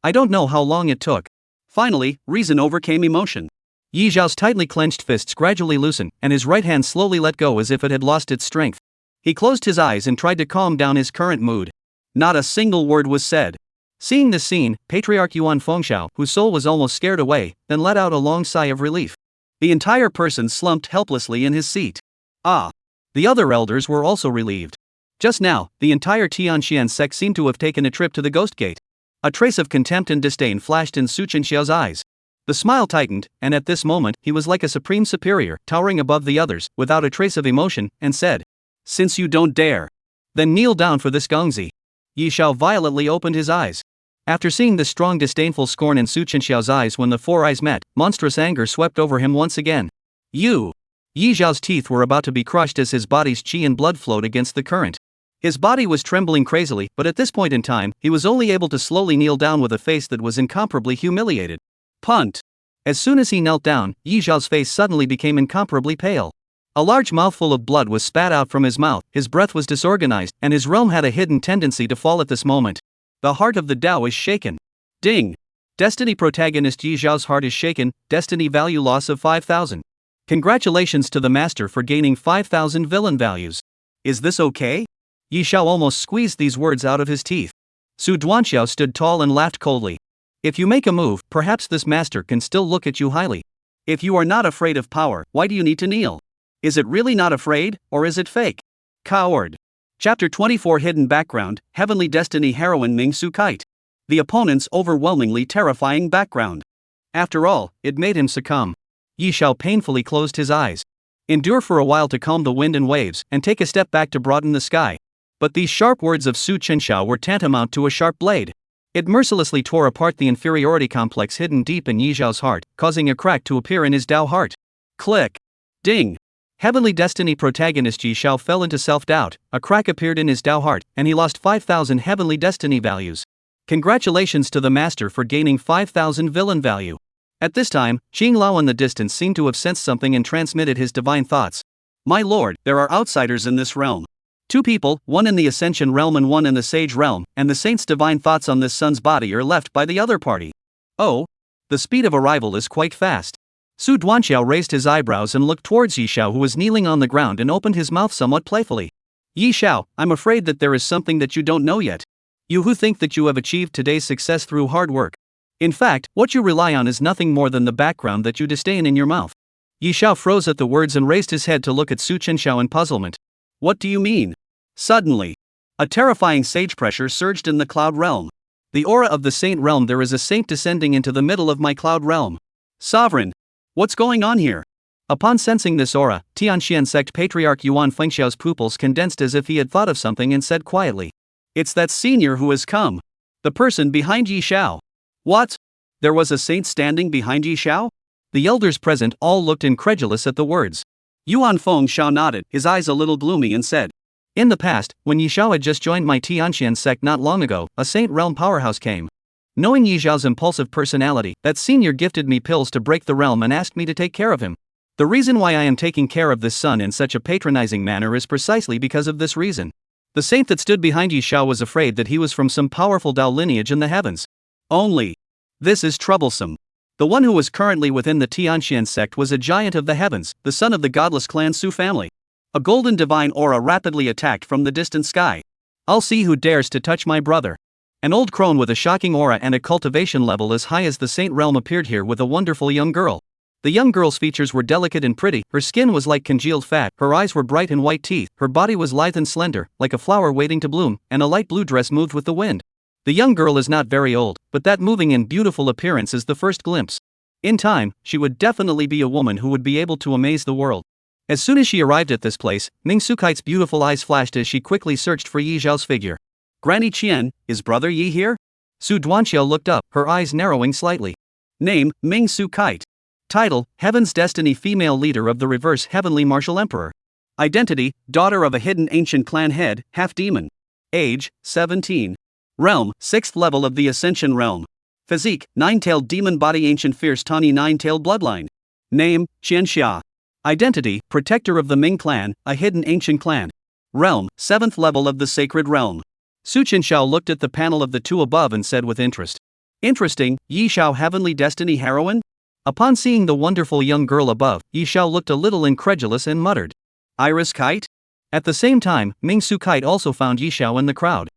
I don't know how long it took. Finally, reason overcame emotion. Yi Zhao's tightly clenched fists gradually loosened, and his right hand slowly let go as if it had lost its strength. He closed his eyes and tried to calm down his current mood. Not a single word was said. Seeing this scene, Patriarch Yuan Fengzhao, whose soul was almost scared away, then let out a long sigh of relief. The entire person slumped helplessly in his seat. Ah! The other elders were also relieved. Just now, the entire Tianxian sect seemed to have taken a trip to the Ghost Gate. A trace of contempt and disdain flashed in Su Chenxiao's eyes. The smile tightened, and at this moment, he was like a supreme superior, towering above the others, without a trace of emotion, and said, Since you don't dare, then kneel down for this Gongzi. Yi Zhao violently opened his eyes. After seeing the strong disdainful scorn in Su Chenxiao's eyes when the four eyes met, monstrous anger swept over him once again. You! Yi Zhao's teeth were about to be crushed as his body's qi and blood flowed against the current. His body was trembling crazily, but at this point in time, he was only able to slowly kneel down with a face that was incomparably humiliated. Punt! As soon as he knelt down, Yi Zhao's face suddenly became incomparably pale. A large mouthful of blood was spat out from his mouth, his breath was disorganized, and his realm had a hidden tendency to fall at this moment. The heart of the Dao is shaken. Ding! Destiny protagonist Yi Zhao's heart is shaken, destiny value loss of 5,000. Congratulations to the master for gaining 5,000 villain values. Is this okay? Yi Zhao almost squeezed these words out of his teeth. Su Duanxiao stood tall and laughed coldly. If you make a move, perhaps this master can still look at you highly. If you are not afraid of power, why do you need to kneel? Is it really not afraid, or is it fake? Coward. Chapter 24 Hidden Background, Heavenly Destiny Heroine Ming Su Kite. The opponent's overwhelmingly terrifying background. After all, it made him succumb. Ye Shao painfully closed his eyes. Endure for a while to calm the wind and waves, and take a step back to broaden the sky. But these sharp words of Su Chenxiao were tantamount to a sharp blade. It mercilessly tore apart the inferiority complex hidden deep in Ye Xiao's heart, causing a crack to appear in his Dao heart. Click. Ding. Heavenly Destiny protagonist Ye Shao fell into self-doubt, a crack appeared in his Dao heart, and he lost 5,000 Heavenly Destiny values. Congratulations to the master for gaining 5,000 villain value. At this time, Qing Lao in the distance seemed to have sensed something and transmitted his divine thoughts. My lord, there are outsiders in this realm. 2 people, one in the Ascension realm and one in the Sage realm, and the saint's divine thoughts on this son's body are left by the other party. Oh? The speed of arrival is quite fast. Su Duanxiao raised his eyebrows and looked towards Ye Shao, who was kneeling on the ground, and opened his mouth somewhat playfully. Ye Shao, I'm afraid that there is something that you don't know yet. You who think that you have achieved today's success through hard work. In fact, what you rely on is nothing more than the background that you disdain in your mouth. Ye Shao froze at the words and raised his head to look at Su Chenxiao in puzzlement. What do you mean? Suddenly, a terrifying sage pressure surged in the cloud realm. The aura of the saint realm. There is a saint descending into the middle of my cloud realm. Sovereign! What's going on here? Upon sensing this aura, Tianxian sect patriarch Yuan Fengxiao's pupils condensed as if he had thought of something and said quietly. It's that senior who has come. The person behind Ye Shao. What? There was a saint standing behind Ye Shao? The elders present all looked incredulous at the words. Yuan Fengxiao nodded, his eyes a little gloomy, and said, in the past, when Ye Shao had just joined my Tianxian sect not long ago, a saint realm powerhouse came. Knowing Ye Xiao's impulsive personality, that senior gifted me pills to break the realm and asked me to take care of him. The reason why I am taking care of this son in such a patronizing manner is precisely because of this reason. The saint that stood behind Ye Shao was afraid that he was from some powerful Dao lineage in the heavens. Only. This is troublesome. The one who was currently within the Tianxian sect was a giant of the heavens, the son of the godless clan Su family. A golden divine aura rapidly attacked from the distant sky. I'll see who dares to touch my brother. An old crone with a shocking aura and a cultivation level as high as the saint realm appeared here with a wonderful young girl. The young girl's features were delicate and pretty, her skin was like congealed fat, her eyes were bright and white teeth, her body was lithe and slender, like a flower waiting to bloom, and a light blue dress moved with the wind. The young girl is not very old, but that moving and beautiful appearance is the first glimpse. In time, she would definitely be a woman who would be able to amaze the world. As soon as she arrived at this place, Ming Su Kite's beautiful eyes flashed as she quickly searched for Ye Xiao's figure. Granny Qian, is brother Yi here? Su Duanxiao looked up, her eyes narrowing slightly. Name, Ming Su Kite. Title, Heaven's Destiny, female leader of the reverse heavenly martial emperor. Identity, daughter of a hidden ancient clan head, half-demon. Age, 17. Realm, 6th level of the Ascension realm. Physique, 9-tailed demon body, ancient fierce tawny 9-tailed bloodline. Name, Chenxiao. Identity, protector of the Ming clan, a hidden ancient clan. Realm, 7th level of the sacred realm. Su Chenxiao looked at the panel of the two above and said with interest. Interesting, Ye Shao heavenly destiny heroine? Upon seeing the wonderful young girl above, Ye Shao looked a little incredulous and muttered. Iris Kite? At the same time, Ming Su Kite also found Ye Shao in the crowd.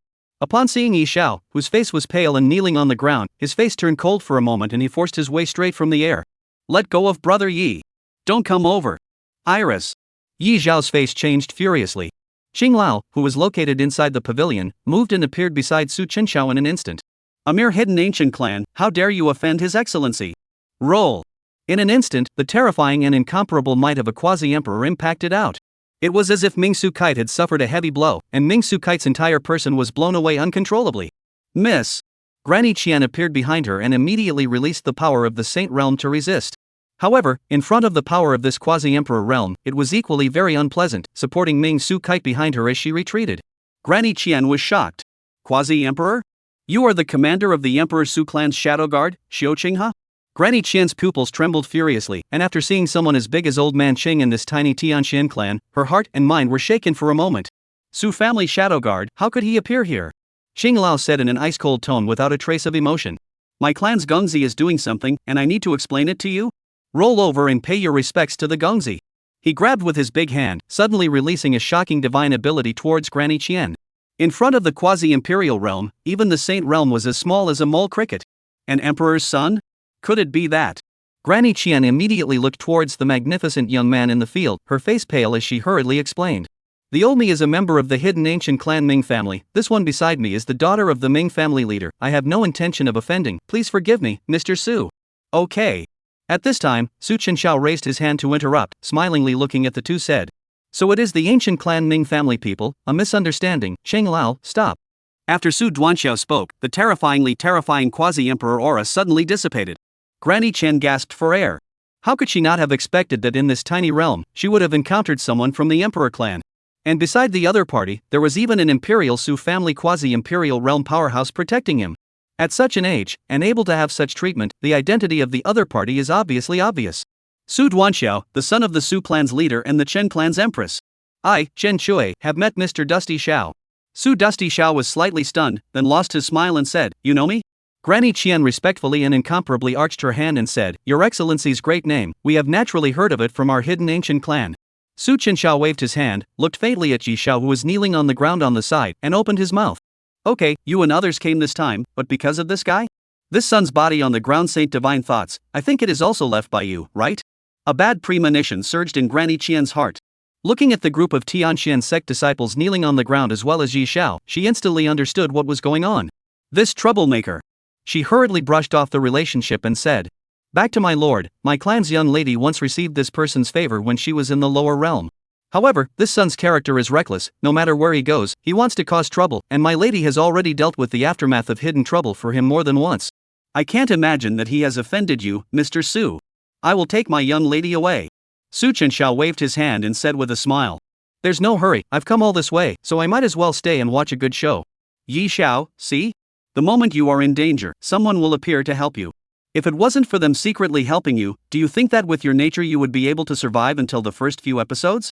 Upon seeing Ye Shao, whose face was pale and kneeling on the ground, his face turned cold for a moment and he forced his way straight from the air. Let go of brother Yi. Don't come over. Iris. Ye Xiao's face changed furiously. Xing Lao, who was located inside the pavilion, moved and appeared beside Su Chenxiao in an instant. A mere hidden ancient clan, how dare you offend his excellency? Roll. In an instant, the terrifying and incomparable might of a quasi-emperor impacted out. It was as if Ming Su Kite had suffered a heavy blow, and Ming Su Kite's entire person was blown away uncontrollably. Miss. Granny Qian appeared behind her and immediately released the power of the Saint realm to resist. However, in front of the power of this quasi-emperor realm, it was equally very unpleasant, supporting Ming Su Kite behind her as she retreated. Granny Qian was shocked. Quasi-emperor? You are the commander of the Emperor Su clan's shadow guard, Xiao Qingha? Granny Qian's pupils trembled furiously, and after seeing someone as big as Old Man Qing in this tiny Tianxian clan, her heart and mind were shaken for a moment. Su family shadow guard, how could he appear here? Xing Lao said in an ice-cold tone without a trace of emotion. My clan's Gongzi is doing something, and I need to explain it to you? Roll over and pay your respects to the Gongzi. He grabbed with his big hand, suddenly releasing a shocking divine ability towards Granny Qian. In front of the quasi-imperial realm, even the Saint realm was as small as a mole cricket. An emperor's son? Could it be that? Granny Qian immediately looked towards the magnificent young man in the field, her face pale as she hurriedly explained. The old me is a member of the hidden ancient clan Ming family. This one beside me is the daughter of the Ming family leader. I have no intention of offending. Please forgive me, Mr. Su. Okay. At this time, Su Chenxiao raised his hand to interrupt, smilingly looking at the two said. So it is the ancient clan Ning family people, a misunderstanding, Cheng Lao, stop. After Su Duanxiao spoke, the terrifying quasi-emperor aura suddenly dissipated. Granny Chen gasped for air. How could she not have expected that in this tiny realm, she would have encountered someone from the emperor clan? And beside the other party, there was even an imperial Su family quasi-imperial realm powerhouse protecting him. At such an age, and able to have such treatment, the identity of the other party is obviously obvious. Su Duanxiao, the son of the Su clan's leader and the Chen clan's empress. I, Chen Shui, have met Mr. Dusty Xiao. Su Dusty Xiao was slightly stunned, then lost his smile and said, You know me? Granny Qian respectfully and incomparably arched her hand and said, Your Excellency's great name, we have naturally heard of it from our hidden ancient clan. Su Chenxiao waved his hand, looked faintly at Ye Sha who was kneeling on the ground on the side, and opened his mouth. Okay, you and others came this time, but because of this guy? This son's body on the ground, Saint Divine Thoughts, I think it is also left by you, right? A bad premonition surged in Granny Qian's heart. Looking at the group of Tianxian sect disciples kneeling on the ground as well as Ye Shao, she instantly understood what was going on. This troublemaker. She hurriedly brushed off the relationship and said, Back to my lord, my clan's young lady once received this person's favor when she was in the lower realm. However, this son's character is reckless, no matter where he goes, he wants to cause trouble, and my lady has already dealt with the aftermath of hidden trouble for him more than once. I can't imagine that he has offended you, Mr. Su. I will take my young lady away. Su Chenxiao waved his hand and said with a smile. There's no hurry, I've come all this way, so I might as well stay and watch a good show. Ye Shao, see? The moment you are in danger, someone will appear to help you. If it wasn't for them secretly helping you, do you think that with your nature you would be able to survive until the first few episodes?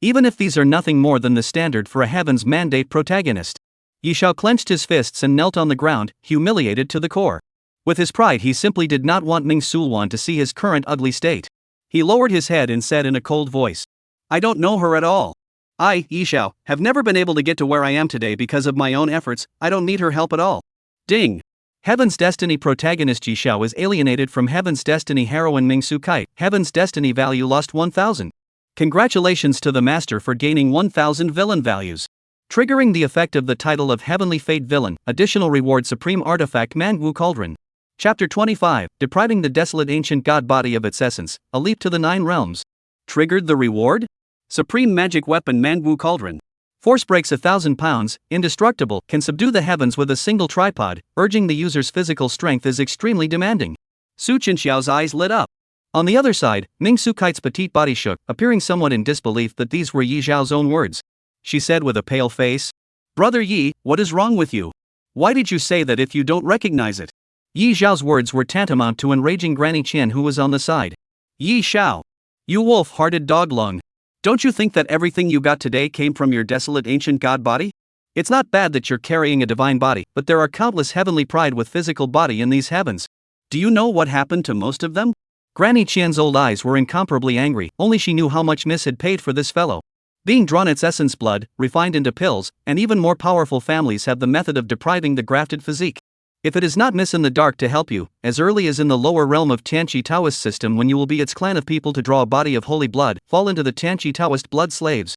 Even if these are nothing more than the standard for a Heaven's Mandate protagonist. Ye Shao clenched his fists and knelt on the ground, humiliated to the core. With his pride he simply did not want Ming Sulwan to see his current ugly state. He lowered his head and said in a cold voice. I don't know her at all. I, Ye Shao, have never been able to get to where I am today because of my own efforts, I don't need her help at all. Ding! Heaven's Destiny protagonist Ye Shao is alienated from Heaven's Destiny heroine Ming Su Kai, Heaven's Destiny value lost 1000. Congratulations to the master for gaining 1000 villain values. Triggering the effect of the title of Heavenly Fate Villain, additional reward Supreme Artifact Manwu Cauldron. Chapter 25, Depriving the Desolate Ancient God Body of its Essence, a Leap to the Nine Realms. Triggered the reward? Supreme Magic Weapon Manwu Cauldron. Force breaks 1,000 pounds, indestructible, can subdue the heavens with a single tripod, urging the user's physical strength is extremely demanding. Su Chenxiao's eyes lit up. On the other side, Ming Su Kai's petite body shook, appearing somewhat in disbelief that these were Ye Zhao's own words. She said with a pale face. Brother Yi, what is wrong with you? Why did you say that if you don't recognize it? Ye Zhao's words were tantamount to enraging Granny Qian who was on the side. Ye Shao. You wolf-hearted dog lung. Don't you think that everything you got today came from your desolate ancient god body? It's not bad that you're carrying a divine body, but there are countless heavenly pride with physical body in these heavens. Do you know what happened to most of them? Granny Qian's old eyes were incomparably angry, only she knew how much Miss had paid for this fellow. Being drawn its essence blood, refined into pills, and even more powerful families have the method of depriving the grafted physique. If it is not Miss in the dark to help you, as early as in the lower realm of Tanchi Taoist system when you will be its clan of people to draw a body of holy blood, fall into the Tanchi Taoist blood slaves.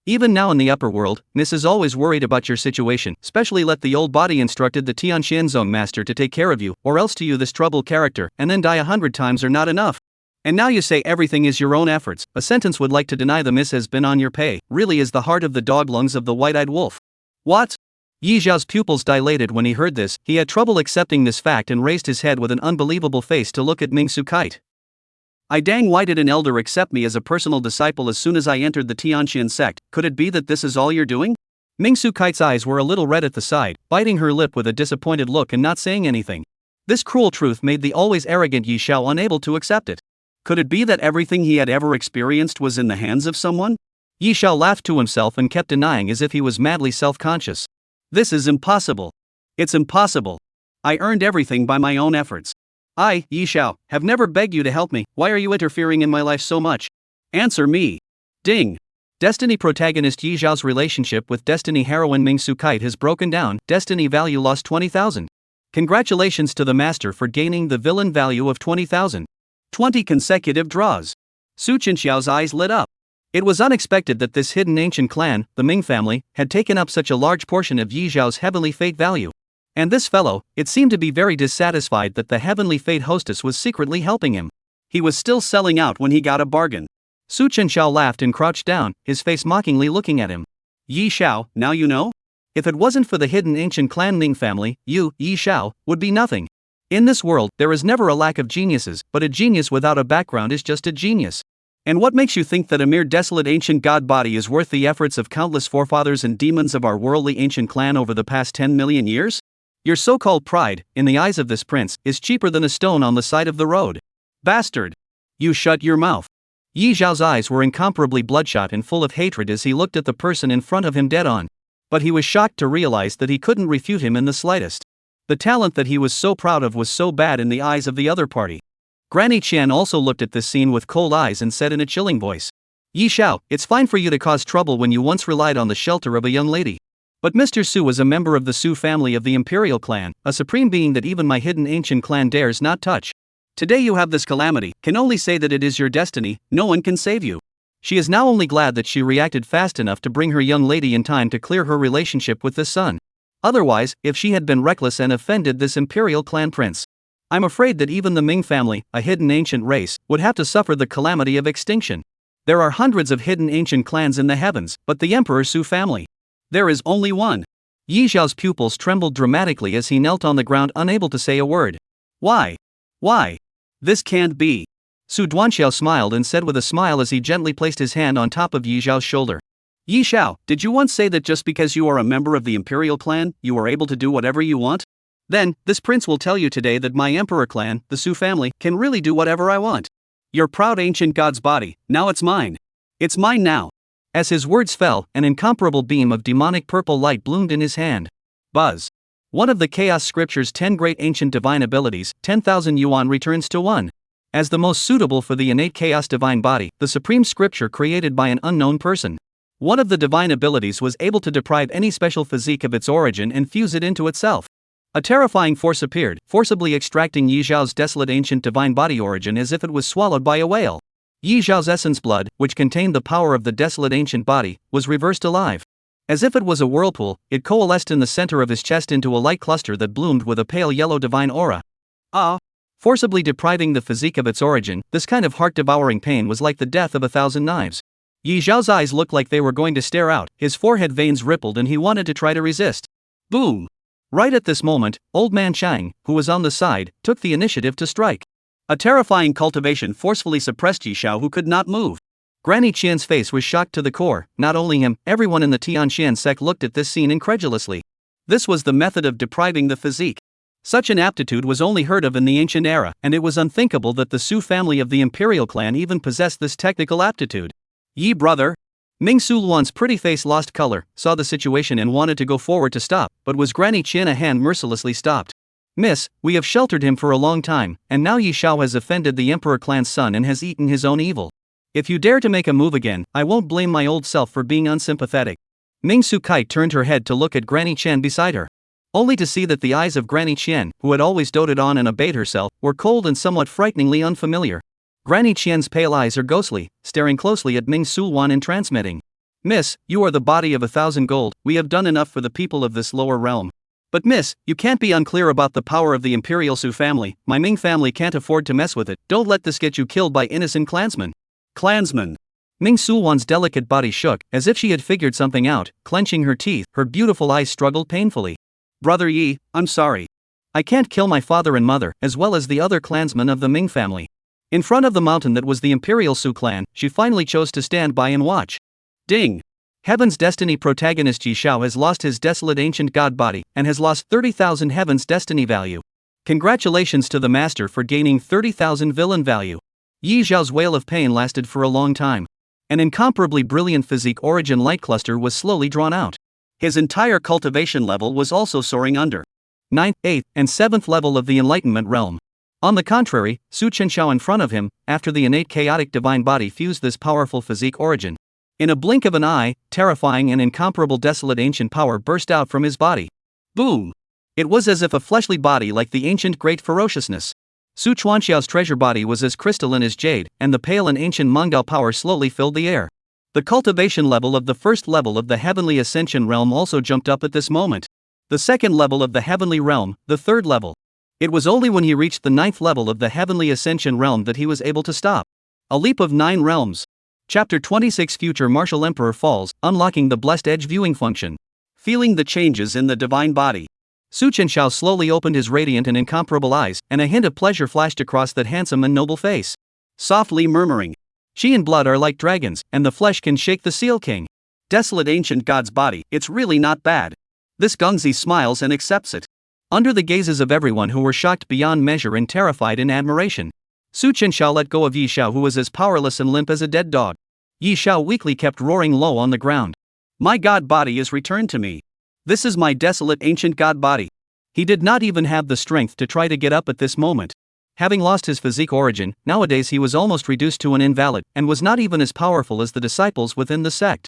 Even now in the upper world, Miss is always worried about your situation, especially let the old body instructed the Tianxian Zone master to take care of you, or else to you this troubled character, and then die 100 times are not enough. And now you say everything is your own efforts, a sentence would like to deny the Miss has been on your pay, really is the heart of the dog lungs of the white-eyed wolf. What? Ye Zhao's pupils dilated when he heard this, he had trouble accepting this fact and raised his head with an unbelievable face to look at Ming Su Kite. I dang why did an elder accept me as a personal disciple as soon as I entered the Tianxian sect, could it be that this is all you're doing? Ming Su Kite's eyes were a little red at the side, biting her lip with a disappointed look and not saying anything. This cruel truth made the always arrogant Ye Shao unable to accept it. Could it be that everything he had ever experienced was in the hands of someone? Ye Shao laughed to himself and kept denying as if he was madly self-conscious. This is impossible. It's impossible. I earned everything by my own efforts. I, Ye Shao, have never begged you to help me, why are you interfering in my life so much? Answer me. Ding. Destiny protagonist Ye Zhao's relationship with Destiny heroine Ming Su Kite has broken down, Destiny value lost 20,000. Congratulations to the master for gaining the villain value of 20,000. 20 consecutive draws. Su Chenxiao's eyes lit up. It was unexpected that this hidden ancient clan, the Ming family, had taken up such a large portion of Ye Zhao's heavenly fate value. And this fellow, it seemed to be very dissatisfied that the heavenly fate hostess was secretly helping him. He was still selling out when he got a bargain. Su Chenxiao laughed and crouched down, his face mockingly looking at him. Ye Shao, now you know? If it wasn't for the hidden ancient clan Ning family, you, Ye Shao, would be nothing. In this world, there is never a lack of geniuses, but a genius without a background is just a genius. And what makes you think that a mere desolate ancient god body is worth the efforts of countless forefathers and demons of our worldly ancient clan over the past 10 million years? Your so-called pride, in the eyes of this prince, is cheaper than a stone on the side of the road. Bastard! You shut your mouth. Yi Zhao's eyes were incomparably bloodshot and full of hatred as he looked at the person in front of him dead on. But he was shocked to realize that he couldn't refute him in the slightest. The talent that he was so proud of was so bad in the eyes of the other party. Granny Qian also looked at this scene with cold eyes and said in a chilling voice, Ye Shao, it's fine for you to cause trouble when you once relied on the shelter of a young lady. But Mr. Su is a member of the Su family of the imperial clan, a supreme being that even my hidden ancient clan dares not touch. Today you have this calamity, can only say that it is your destiny, no one can save you. She is now only glad that she reacted fast enough to bring her young lady in time to clear her relationship with the son. Otherwise, if she had been reckless and offended this imperial clan prince, I'm afraid that even the Ming family, a hidden ancient race, would have to suffer the calamity of extinction. There are hundreds of hidden ancient clans in the heavens, but the Emperor Su family, there is only one. Yi Zhao's pupils trembled dramatically as he knelt on the ground, unable to say a word. Why? Why? This can't be. Su Duanxiao smiled and said with a smile as he gently placed his hand on top of Yi Zhao's shoulder. Yi Shao, did you once say that just because you are a member of the imperial clan, you are able to do whatever you want? Then, this prince will tell you today that my emperor clan, the Su family, can really do whatever I want. Your proud ancient god's body, now it's mine. It's mine now. As his words fell, an incomparable beam of demonic purple light bloomed in his hand. Buzz. One of the Chaos Scripture's 10 great ancient divine abilities, 10,000 yuan returns to one. As the most suitable for the innate chaos divine body, the supreme scripture created by an unknown person. One of the divine abilities was able to deprive any special physique of its origin and fuse it into itself. A terrifying force appeared, forcibly extracting Yi Zhao's desolate ancient divine body origin as if it was swallowed by a whale. Yi Zhao's essence blood, which contained the power of the desolate ancient body, was reversed alive. As if it was a whirlpool, it coalesced in the center of his chest into a light cluster that bloomed with a pale yellow divine aura. Forcibly depriving the physique of its origin, this kind of heart-devouring pain was like the death of 1,000 knives. Yi Zhao's eyes looked like they were going to stare out, his forehead veins rippled and he wanted to try to resist. Boom! Right at this moment, Old Man Chang, who was on the side, took the initiative to strike. A terrifying cultivation forcefully suppressed Yi Shao, who could not move. Granny Qian's face was shocked to the core. Not only him, everyone in the Tianxian sect looked at this scene incredulously. This was the method of depriving the physique. Such an aptitude was only heard of in the ancient era, and it was unthinkable that the Su family of the imperial clan even possessed this technical aptitude. Yi brother? Ming Su Luan's pretty face lost color, saw the situation and wanted to go forward to stop, but was Granny Qian a hand mercilessly stopped. Miss, we have sheltered him for a long time, and now Yi Shao has offended the emperor clan's son and has eaten his own evil. If you dare to make a move again, I won't blame my old self for being unsympathetic. Ming Su Kai turned her head to look at Granny Qian beside her, only to see that the eyes of Granny Qian, who had always doted on and obeyed herself, were cold and somewhat frighteningly unfamiliar. Granny Qian's pale eyes are ghostly, staring closely at Ming Su Luan and transmitting. Miss, you are the body of 1,000 gold, we have done enough for the people of this lower realm. But miss, you can't be unclear about the power of the imperial Su family, my Ming family can't afford to mess with it, don't let this get you killed by innocent clansmen. Clansmen. Ming Su Luan's delicate body shook, as if she had figured something out, clenching her teeth, her beautiful eyes struggled painfully. Brother Yi, I'm sorry. I can't kill my father and mother, as well as the other clansmen of the Ming family. In front of the mountain that was the imperial Su clan, she finally chose to stand by and watch. Ding! Heaven's Destiny protagonist Yi Shao has lost his desolate ancient god body, and has lost 30,000 Heaven's Destiny value. Congratulations to the master for gaining 30,000 villain value. Yi Zhao's wail of pain lasted for a long time. An incomparably brilliant physique origin light cluster was slowly drawn out. His entire cultivation level was also soaring under 9th, 8th, and 7th level of the enlightenment realm. On the contrary, Su Chenxiao in front of him, after the innate chaotic divine body fused this powerful physique origin. In a blink of an eye, terrifying and incomparable desolate ancient power burst out from his body. Boom! It was as if a fleshly body like the ancient great ferociousness. Su Chuanxiao's treasure body was as crystalline as jade, and the pale and ancient Mongao power slowly filled the air. The cultivation level of the first level of the heavenly ascension realm also jumped up at this moment. The second level of the heavenly realm, the third level. It was only when he reached the 9th level of the heavenly ascension realm that he was able to stop. A leap of 9 realms. Chapter 26 Future Martial Emperor Falls, Unlocking the Blessed Edge Viewing Function. Feeling the changes in the divine body, Chenxiao slowly opened his radiant and incomparable eyes, and a hint of pleasure flashed across that handsome and noble face. Softly murmuring, Shien blood are like dragons, and the flesh can shake the Seal King. Desolate ancient god's body, it's really not bad. This Gongzi smiles and accepts it. Under the gazes of everyone who were shocked beyond measure and terrified in admiration, Chenxiao let go of Ye Sha, who was as powerless and limp as a dead dog. Ye Sha weakly kept roaring low on the ground. My god body is returned to me. This is my desolate ancient god body. He did not even have the strength to try to get up at this moment. Having lost his physique origin, nowadays he was almost reduced to an invalid, and was not even as powerful as the disciples within the sect.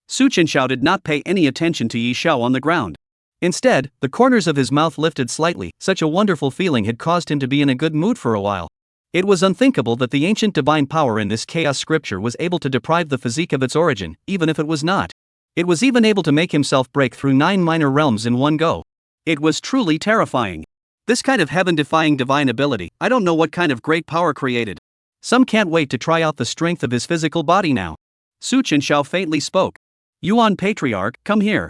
Chenxiao did not pay any attention to Ye Sha on the ground. Instead, the corners of his mouth lifted slightly. Such a wonderful feeling had caused him to be in a good mood for a while. It was unthinkable that the ancient divine power in this chaos scripture was able to deprive the physique of its origin, even if it was not. It was even able to make himself break through 9 minor realms in one go. It was truly terrifying. This kind of heaven-defying divine ability, I don't know what kind of great power created. Some can't wait to try out the strength of his physical body now. Chenxiao faintly spoke. Yuan Patriarch, come here.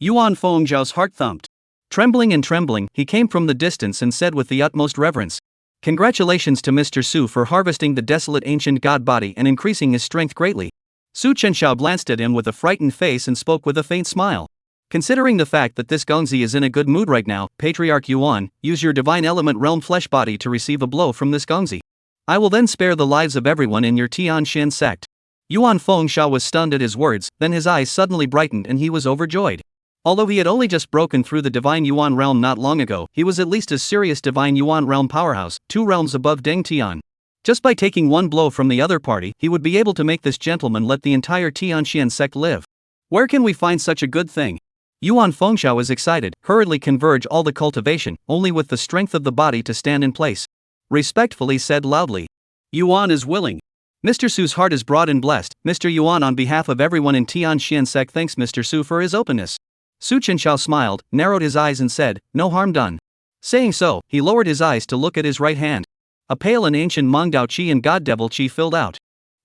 Yuan Feng Zhao's heart thumped. Trembling, he came from the distance and said with the utmost reverence, Congratulations to Mr. Su for harvesting the desolate ancient god body and increasing his strength greatly. Chenxiao glanced at him with a frightened face and spoke with a faint smile. Considering the fact that this Gongzi is in a good mood right now, Patriarch Yuan, use your divine element realm flesh body to receive a blow from this Gongzi. I will then spare the lives of everyone in your Tianxian sect. Yuan Feng Zhao was stunned at his words, then his eyes suddenly brightened and he was overjoyed. Although he had only just broken through the divine Yuan realm not long ago, he was at least a serious divine Yuan realm powerhouse, 2 realms above Deng Tian. Just by taking one blow from the other party, he would be able to make this gentleman let the entire Tianxian sect live. Where can we find such a good thing? Yuan Feng Zhao is excited, hurriedly converge all the cultivation, only with the strength of the body to stand in place. Respectfully said loudly. Yuan is willing. Mr. Su's heart is broad and blessed. Mr. Yuan, on behalf of everyone in Tianxian sect, thanks Mr. Su for his openness. Chenxiao smiled, narrowed his eyes and said, no harm done. Saying so, he lowered his eyes to look at his right hand. A pale and ancient Mangdao Qi and God Devil Qi filled out.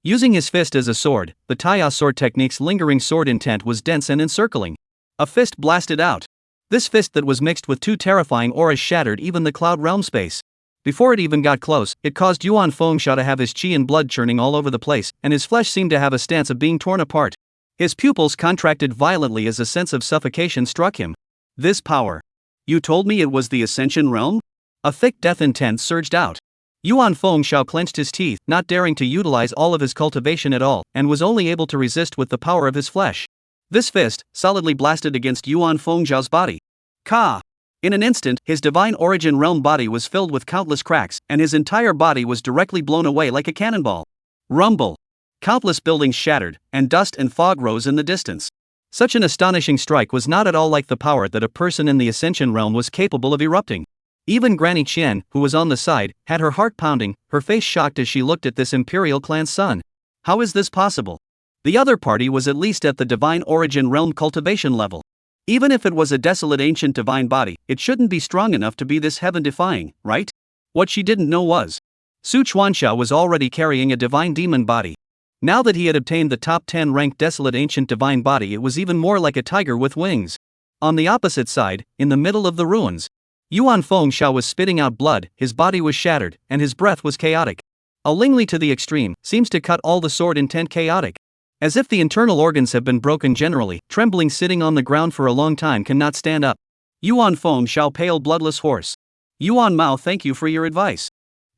Using his fist as a sword, the Taiya sword technique's lingering sword intent was dense and encircling. A fist blasted out. This fist that was mixed with 2 terrifying auras shattered even the cloud realm space. Before it even got close, it caused Yuan Feng Zhao to have his qi and blood churning all over the place, and his flesh seemed to have a stance of being torn apart. His pupils contracted violently as a sense of suffocation struck him. This power. You told me it was the Ascension realm? A thick death intent surged out. Yuan Feng Zhao clenched his teeth, not daring to utilize all of his cultivation at all, and was only able to resist with the power of his flesh. This fist, solidly blasted against Yuan Feng Zhao's body. Ka! In an instant, his divine origin realm body was filled with countless cracks, and his entire body was directly blown away like a cannonball. Rumble! Countless buildings shattered, and dust and fog rose in the distance. Such an astonishing strike was not at all like the power that a person in the Ascension realm was capable of erupting. Even Granny Qian, who was on the side, had her heart pounding, her face shocked as she looked at this imperial clan's son. How is this possible? The other party was at least at the divine origin realm cultivation level. Even if it was a desolate ancient divine body, it shouldn't be strong enough to be this heaven-defying, right? What she didn't know was, Chenxiao was already carrying a divine demon body. Now that he had obtained the top 10 ranked desolate ancient divine body, it was even more like a tiger with wings. On the opposite side, in the middle of the ruins, Yuan Feng Zhao was spitting out blood, his body was shattered, and his breath was chaotic. A lingly to the extreme, seems to cut all the sword intent chaotic. As if the internal organs have been broken generally, trembling sitting on the ground for a long time cannot stand up. Yuan Feng Zhao pale bloodless horse. Yuan Mao, thank you for your advice.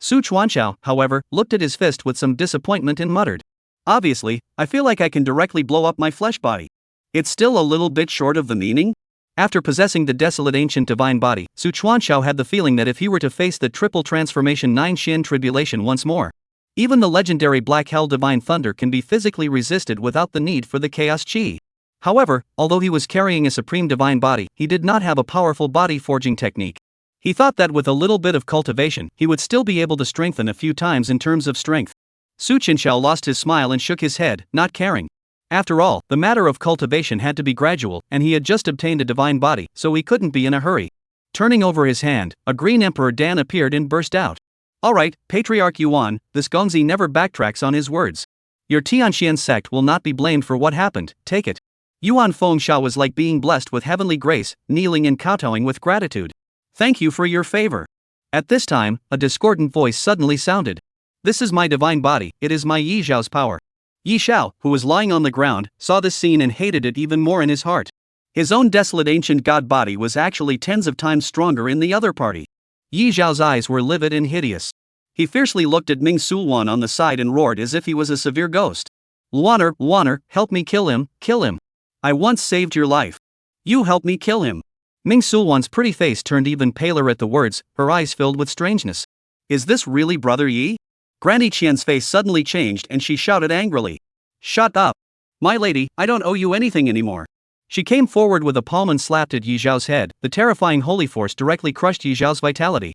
Chenxiao, however, looked at his fist with some disappointment and muttered. Obviously, I feel like I can directly blow up my flesh body. It's still a little bit short of the meaning? After possessing the desolate ancient divine body, Chenxiao had the feeling that if he were to face the triple transformation 9 Shien tribulation once more, even the legendary Black Hell Divine Thunder can be physically resisted without the need for the Chaos Chi. However, although he was carrying a supreme divine body, he did not have a powerful body forging technique. He thought that with a little bit of cultivation, he would still be able to strengthen a few times in terms of strength. Chenxiao lost his smile and shook his head, not caring. After all, the matter of cultivation had to be gradual, and he had just obtained a divine body, so he couldn't be in a hurry. Turning over his hand, a green Emperor Dan appeared and burst out. Alright, Patriarch Yuan, this Gongzi never backtracks on his words. Your Tianxian sect will not be blamed for what happened, take it. Yuan Fengsha was like being blessed with heavenly grace, kneeling and kowtowing with gratitude. Thank you for your favor. At this time, a discordant voice suddenly sounded. This is my divine body, it is my Yi Zhao's power. Yi Shao, who was lying on the ground, saw this scene and hated it even more in his heart. His own desolate ancient god body was actually tens of times stronger in the other party. Yi Zhao's eyes were livid and hideous. He fiercely looked at Ming Sulwan on the side and roared as if he was a severe ghost. Luaner, help me kill him, kill him. I once saved your life. You help me kill him. Ming Sulwan's pretty face turned even paler at the words, her eyes filled with strangeness. Is this really Brother Yi? Granny Qian's face suddenly changed and she shouted angrily. Shut up. My lady, I don't owe you anything anymore. She came forward with a palm and slapped at Yi Zhao's head. The terrifying holy force directly crushed Yi Zhao's vitality.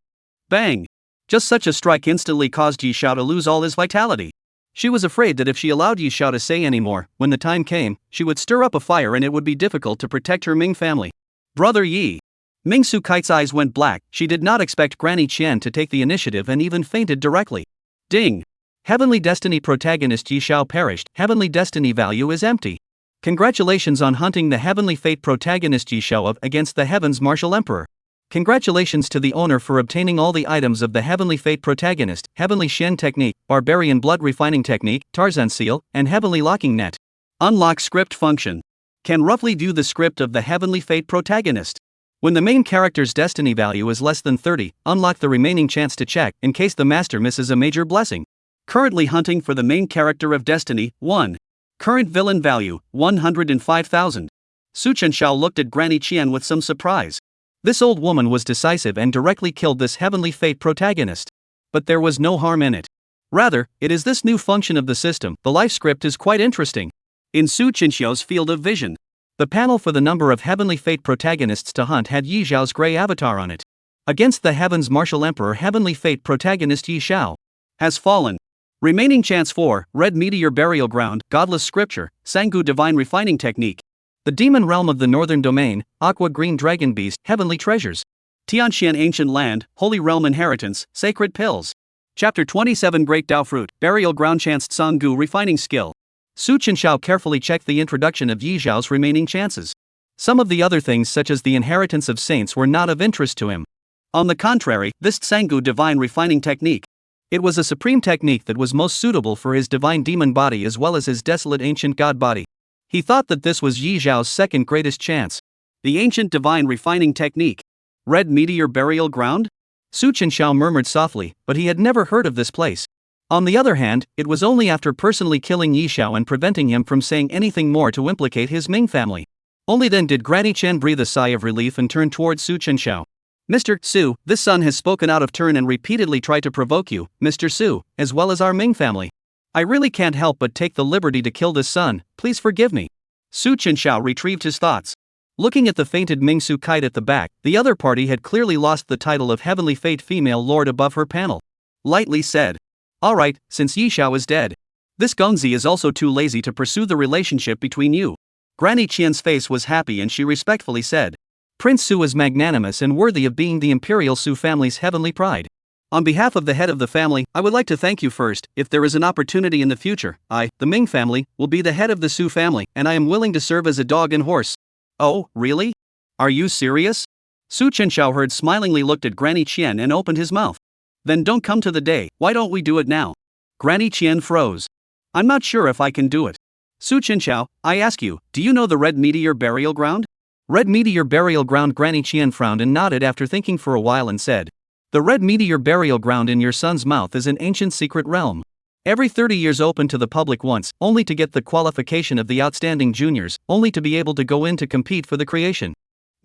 Bang! Just such a strike instantly caused Yi Zhao to lose all his vitality. She was afraid that if she allowed Yi Zhao to say any more, when the time came, she would stir up a fire and it would be difficult to protect her Ming family. Brother Yi. Ming Su Kite's eyes went black. She did not expect Granny Qian to take the initiative and even fainted directly. Ding! Heavenly Destiny protagonist Yi Zhao perished. Heavenly Destiny value is empty. Congratulations on hunting the Heavenly Fate protagonist Yi Zhao against the Heaven's Martial Emperor. Congratulations to the owner for obtaining all the items of the Heavenly Fate protagonist, Heavenly Shien Technique, Barbarian Blood Refining Technique, Tarzan Seal, and Heavenly Locking Net. Unlock Script Function. Can roughly view the script of the Heavenly Fate protagonist. When the main character's destiny value is less than 30, unlock the remaining chance to check in case the master misses a major blessing. Currently hunting for the main character of destiny, 1. Current villain value, 105,000. Su Chenxiao looked at Granny Qian with some surprise. This old woman was decisive and directly killed this Heavenly Fate protagonist. But there was no harm in it. Rather, it is this new function of the system. The life script is quite interesting. In Su Chenxiao's field of vision, the panel for the number of Heavenly Fate protagonists to hunt had Yi Zhao's gray avatar on it. Against the Heaven's Martial Emperor, Heavenly Fate protagonist Yi Zhao has fallen. Remaining chance 4, Red Meteor Burial Ground, Godless Scripture, Sangu Divine Refining Technique. The Demon Realm of the Northern Domain, Aqua Green Dragon Beast, Heavenly Treasures. Tianxian Ancient Land, Holy Realm Inheritance, Sacred Pills. Chapter 27 Great Dao Fruit, Burial Ground Chanced Sangu Refining Skill. Su Chenxiao carefully checked the introduction of Yi Zhao's remaining chances. Some of the other things such as the Inheritance of Saints were not of interest to him. On the contrary, this Sangu Divine Refining Technique. It was a supreme technique that was most suitable for his divine demon body as well as his desolate ancient god body. He thought that this was Yi Zhao's second greatest chance. The Ancient Divine Refining Technique. Red Meteor Burial Ground? Su Chenxiao murmured softly, but he had never heard of this place. On the other hand, it was only after personally killing Yi Zhao and preventing him from saying anything more to implicate his Ming family. Only then did Granny Qian breathe a sigh of relief and turn towards Su Chenxiao. Mr. Su, this son has spoken out of turn and repeatedly tried to provoke you, Mr. Su, as well as our Ming family. I really can't help but take the liberty to kill this son, please forgive me. Su Chenxiao retrieved his thoughts. Looking at the fainted Ming Su Kite at the back, the other party had clearly lost the title of Heavenly Fate Female Lord above her panel. Lightly said. Alright, since Yi Zhao is dead. This Gongzi is also too lazy to pursue the relationship between you. Granny Qian's face was happy and she respectfully said. Prince Su is magnanimous and worthy of being the Imperial Su family's heavenly pride. On behalf of the head of the family, I would like to thank you first. If there is an opportunity in the future, I, the Ming family, will be the head of the Su family, and I am willing to serve as a dog and horse. Oh, really? Are you serious? Su Chenxiao heard smilingly looked at Granny Qian and opened his mouth. Then don't come to the day, why don't we do it now? Granny Qian froze. I'm not sure if I can do it. Su Chenxiao, I ask you, do you know the Red Meteor Burial Ground? Red Meteor Burial Ground. Granny Qian frowned and nodded after thinking for a while and said. The Red Meteor Burial Ground in your son's mouth is an ancient secret realm. Every 30 years open to the public once, only to get the qualification of the outstanding juniors, only to be able to go in to compete for the creation.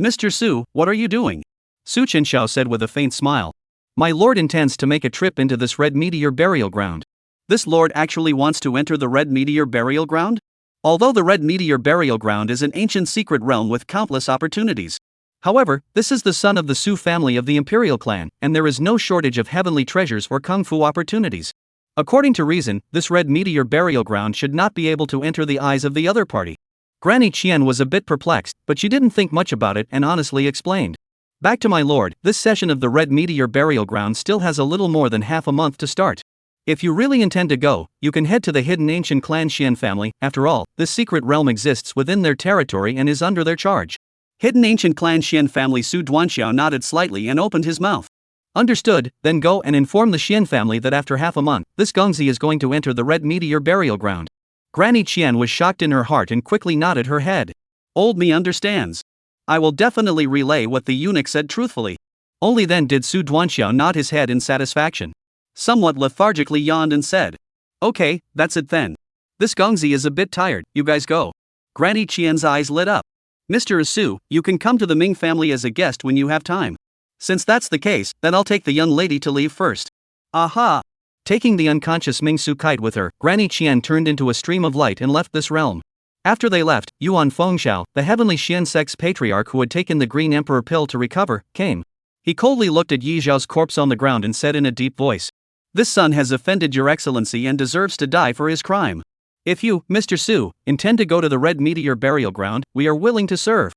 Mr. Su, what are you doing? Su Chenxiao said with a faint smile. My lord intends to make a trip into this Red Meteor Burial Ground. This lord actually wants to enter the Red Meteor Burial Ground? Although the Red Meteor Burial Ground is an ancient secret realm with countless opportunities. However, this is the son of the Su family of the Imperial clan, and there is no shortage of heavenly treasures or kung fu opportunities. According to reason, this Red Meteor Burial Ground should not be able to enter the eyes of the other party. Granny Qian was a bit perplexed, but she didn't think much about it and honestly explained. Back to my lord, this session of the Red Meteor Burial Ground still has a little more than half a month to start. If you really intend to go, you can head to the hidden ancient clan Shien family. After all, this secret realm exists within their territory and is under their charge. Hidden ancient clan Shien family. Su Duanxiao nodded slightly and opened his mouth. Understood, then go and inform the Shien family that after half a month, this Gongzi is going to enter the Red Meteor Burial Ground. Granny Qian was shocked in her heart and quickly nodded her head. Old me understands. I will definitely relay what the eunuch said truthfully. Only then did Su Duanxiao nod his head in satisfaction. Somewhat lethargically yawned and said, "Okay, that's it then. This Gongzi is a bit tired, you guys go." Granny Qian's eyes lit up. "Mr. Su, you can come to the Ming family as a guest when you have time. Since that's the case, then I'll take the young lady to leave first." Aha! Taking the unconscious Ming Su kite with her, Granny Qian turned into a stream of light and left this realm. After they left, Yuan Fengxiao, the heavenly Shien sect's patriarch who had taken the Green Emperor pill to recover, came. He coldly looked at Yi Zhao's corpse on the ground and said in a deep voice, "This son has offended your excellency and deserves to die for his crime. If you, Mr. Su, intend to go to the Red Meteor Burial Ground, we are willing to serve.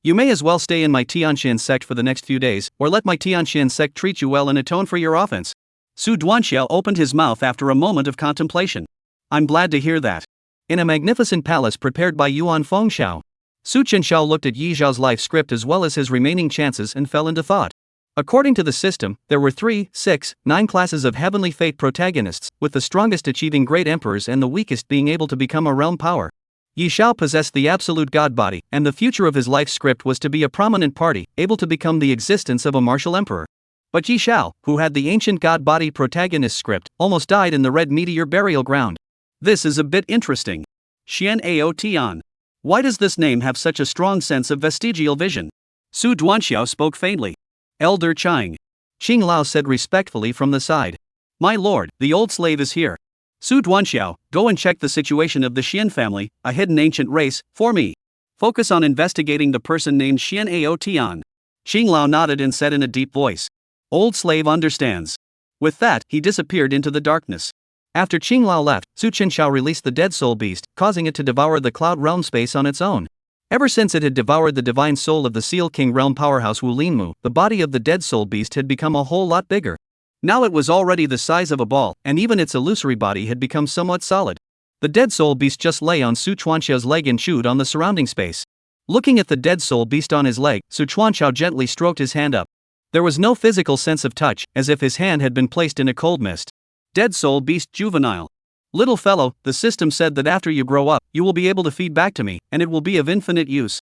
You may as well stay in my Tianxian sect for the next few days, or let my Tianxian sect treat you well and atone for your offense." Su Duanxiao opened his mouth after a moment of contemplation. "I'm glad to hear that." In a magnificent palace prepared by Yuan Fengxiao, Su Chenxiao looked at Yi Zhao's life script as well as his remaining chances and fell into thought. According to the system, there were 3, 6, 9 classes of heavenly fate protagonists, with the strongest achieving great emperors and the weakest being able to become a realm power. Yi Zhao possessed the absolute god body, and the future of his life script was to be a prominent party, able to become the existence of a martial emperor. But Yi Zhao, who had the ancient god body protagonist script, almost died in the Red Meteor Burial Ground. This is a bit interesting. Shien Ao Tian. Why does this name have such a strong sense of vestigial vision? Su Duanxiao spoke faintly. Elder Chang. Qing Lao said respectfully from the side. "My lord, the old slave is here. Su Duanxiao, go and check the situation of the Shien family, a hidden ancient race, for me. Focus on investigating the person named Shien Ao Tian." Qing Lao nodded and said in a deep voice, "Old slave understands." With that, he disappeared into the darkness. After Qing Lao left, Su Chenxiao released the dead soul beast, causing it to devour the cloud realm space on its own. Ever since it had devoured the divine soul of the Seal King realm powerhouse Wu Linmu, the body of the dead soul beast had become a whole lot bigger. Now it was already the size of a ball, and even its illusory body had become somewhat solid. The dead soul beast just lay on Su Chuanxiao's leg and chewed on the surrounding space. Looking at the dead soul beast on his leg, Su Chuanxiao gently stroked his hand up. There was no physical sense of touch, as if his hand had been placed in a cold mist. Dead soul beast juvenile. "Little fellow, the system said that after you grow up, you will be able to feed back to me, and it will be of infinite use.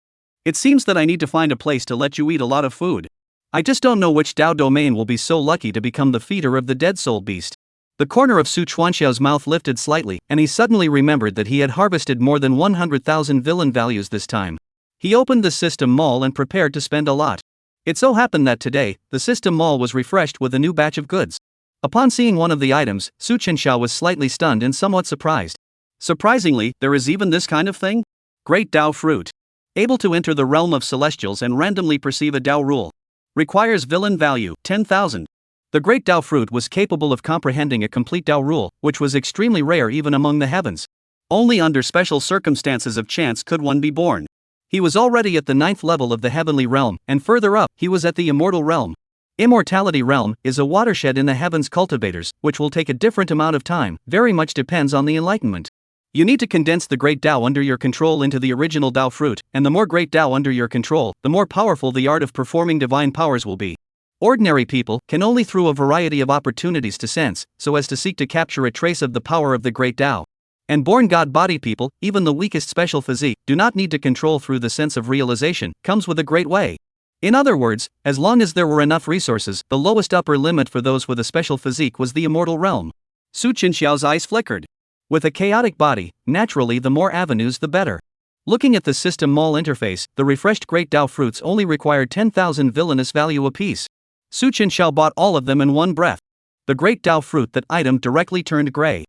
It seems that I need to find a place to let you eat a lot of food. I just don't know which Dao domain will be so lucky to become the feeder of the dead soul beast." The corner of Su Chuanxiao's mouth lifted slightly, and he suddenly remembered that he had harvested more than 100,000 villain values this time. He opened the system mall and prepared to spend a lot. It so happened that today, the system mall was refreshed with a new batch of goods. Upon seeing one of the items, Su Chenxiao was slightly stunned and somewhat surprised. Surprisingly, there is even this kind of thing? Great Dao fruit. Able to enter the realm of celestials and randomly perceive a Dao rule. Requires villain value, 10,000. The Great Dao fruit was capable of comprehending a complete Dao rule, which was extremely rare even among the heavens. Only under special circumstances of chance could one be born. He was already at the 9th level of the heavenly realm, and further up, he was at the immortal realm. Immortality realm is a watershed in the heavens cultivators, which will take a different amount of time, very much depends on the enlightenment. You need to condense the Great Dao under your control into the original Dao fruit, and the more Great Dao under your control, the more powerful the art of performing divine powers will be. Ordinary people can only through a variety of opportunities to sense, so as to seek to capture a trace of the power of the Great Dao. And born God body people, even the weakest special physique, do not need to control through the sense of realization, comes with a great way. In other words, as long as there were enough resources, the lowest upper limit for those with a special physique was the immortal realm. Su Chenxiao's eyes flickered. With a chaotic body, naturally the more avenues the better. Looking at the system mall interface, the refreshed Great Dao fruits only required 10,000 villainous value apiece. Su Chenxiao bought all of them in one breath. The Great Dao fruit that item directly turned gray.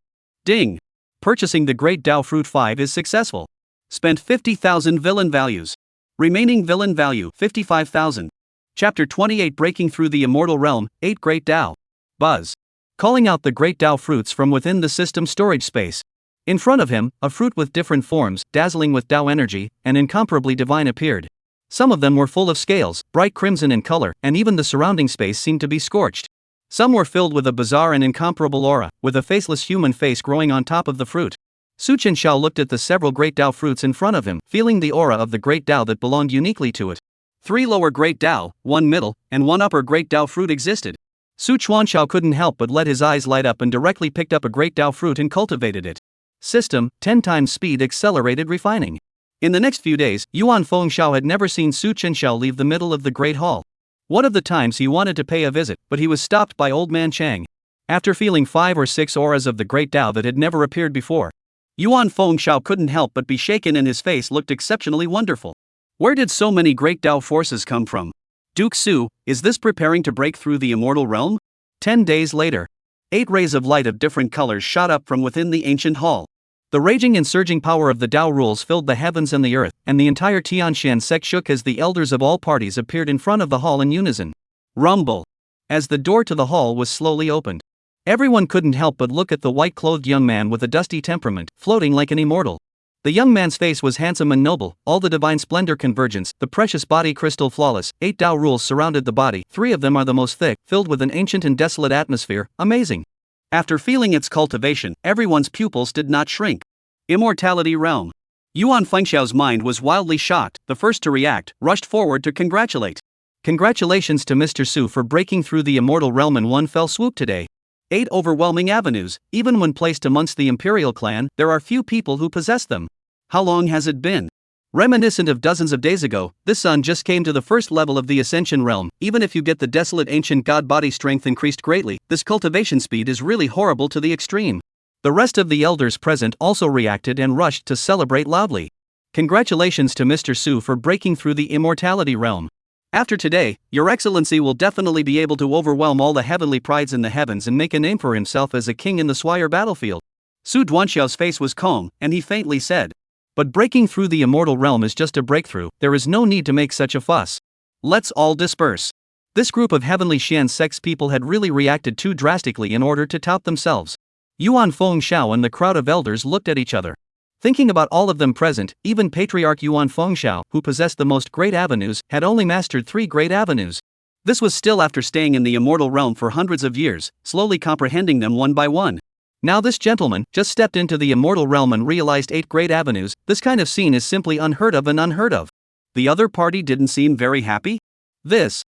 Ding! Purchasing the Great Dao fruit 5 is successful. Spent 50,000 villain values. Remaining villain value 55,000. Chapter 28 Breaking Through the Immortal Realm, 8 Great Dao. Buzz. Calling out the Great Dao fruits from within the system storage space. In front of him, a fruit with different forms, dazzling with Dao energy, and incomparably divine appeared. Some of them were full of scales, bright crimson in color, and even the surrounding space seemed to be scorched. Some were filled with a bizarre and incomparable aura, with a faceless human face growing on top of the fruit. Chenxiao looked at the several great Dao fruits in front of him, feeling the aura of the great Dao that belonged uniquely to it. 3 lower great Dao, 1 middle, and 1 upper great Dao fruit existed. Chuanxiao couldn't help but let his eyes light up and directly picked up a great Dao fruit and cultivated it. System, 10 times speed accelerated refining. In the next few days, Yuan Fengxiao had never seen Chenxiao leave the middle of the Great Hall. One of the times he wanted to pay a visit, but he was stopped by Old Man Chang. After feeling 5 or 6 auras of the Great Dao that had never appeared before, Yuan Fengxiao couldn't help but be shaken and his face looked exceptionally wonderful. Where did so many Great Dao forces come from? Duke Su, is this preparing to break through the immortal realm? 10 days later, 8 rays of light of different colors shot up from within the ancient hall. The raging and surging power of the Dao rules filled the heavens and the earth, and the entire Tianxian sect shook as the elders of all parties appeared in front of the hall in unison. Rumble. As the door to the hall was slowly opened, everyone couldn't help but look at the white-clothed young man with a dusty temperament, floating like an immortal. The young man's face was handsome and noble, all the divine splendor convergence, the precious body crystal flawless, 8 Dao rules surrounded the body, 3 of them are the most thick, filled with an ancient and desolate atmosphere, amazing. After feeling its cultivation, everyone's pupils did not shrink. Immortality realm. Yuan Fengxiao's mind was wildly shocked, the first to react, rushed forward to congratulate. Congratulations to Mr. Su for breaking through the immortal realm in one fell swoop today. 8 overwhelming avenues, even when placed amongst the imperial clan, there are few people who possess them. How long has it been? Reminiscent of dozens of days ago, this son just came to the first level of the Ascension realm. Even if you get the desolate ancient god body strength increased greatly, this cultivation speed is really horrible to the extreme. The rest of the elders present also reacted and rushed to celebrate loudly. Congratulations to Mr. Su for breaking through the immortality realm. After today, Your Excellency will definitely be able to overwhelm all the heavenly prides in the heavens and make a name for himself as a king in the Swire battlefield. Su Duanxiao's face was calm, and he faintly said, "But breaking through the immortal realm is just a breakthrough, there is no need to make such a fuss. Let's all disperse." This group of heavenly Shien sect's people had really reacted too drastically in order to tout themselves. Yuan Fengxiao and the crowd of elders looked at each other. Thinking about all of them present, even Patriarch Yuan Fengxiao, who possessed the most great avenues, had only mastered 3 great avenues. This was still after staying in the immortal realm for hundreds of years, slowly comprehending them one by one. Now this gentleman just stepped into the immortal realm and realized 8 great avenues. This kind of scene is simply unheard of and unheard of. The other party didn't seem very happy? This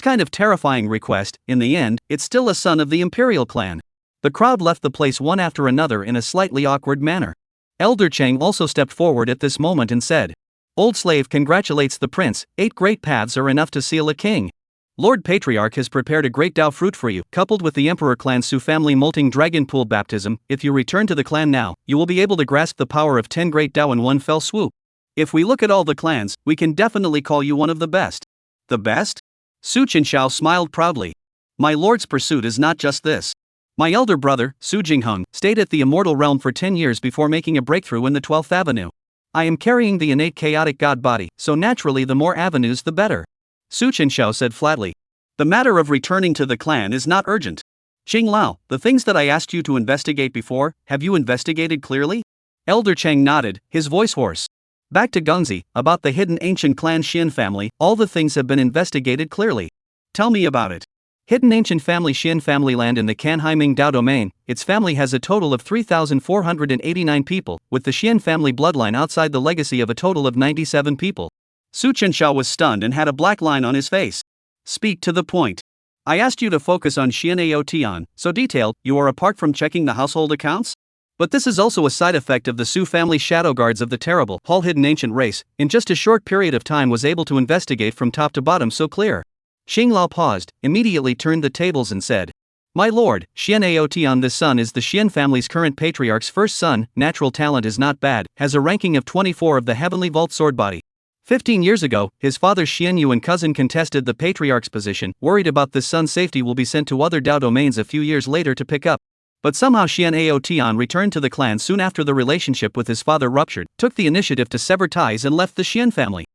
kind of terrifying request, in the end, it's still a son of the imperial clan. The crowd left the place one after another in a slightly awkward manner. Elder Cheng also stepped forward at this moment and said, "Old slave congratulates the prince, 8 great paths are enough to seal a king. Lord Patriarch has prepared a great Dao fruit for you, coupled with the Emperor Clan Su family molting dragon pool baptism. If you return to the clan now, you will be able to grasp the power of 10 great Dao in one fell swoop. If we look at all the clans, we can definitely call you one of the best." The best? Su Chenxiao smiled proudly. "My lord's pursuit is not just this. My elder brother, Su Jingheng, stayed at the immortal realm for 10 years before making a breakthrough in the 12th avenue. I am carrying the innate chaotic god body, so naturally the more avenues the better." Su Chenxiao said flatly. "The matter of returning to the clan is not urgent. Xing Lao, the things that I asked you to investigate before, have you investigated clearly?" Elder Cheng nodded, his voice hoarse. "Back to Gengzi, about the hidden ancient clan Shien family, all the things have been investigated clearly. Tell me about it." Hidden ancient family Shien family land in the Canhaiming Dao domain. Its family has a total of 3,489 people, with the Shien family bloodline outside the legacy of a total of 97 people. Su Chenxiao was stunned and had a black line on his face. "Speak to the point. I asked you to focus on Shien Aotian, so detailed, you are apart from checking the household accounts? But this is also a side effect of the Su family shadow guards of the terrible, whole hidden ancient race, in just a short period of time was able to investigate from top to bottom so clear." Xing Lao paused, immediately turned the tables and said, "My lord, Shien Aotian this son is the Shien family's current patriarch's first son, natural talent is not bad, has a ranking of 24 of the heavenly vault sword body. 15 years ago, his father Shien Yu and cousin contested the patriarch's position, worried about this son's safety will be sent to other Dao domains a few years later to pick up. But somehow Shien Aotian returned to the clan soon after the relationship with his father ruptured, took the initiative to sever ties and left the Shien family."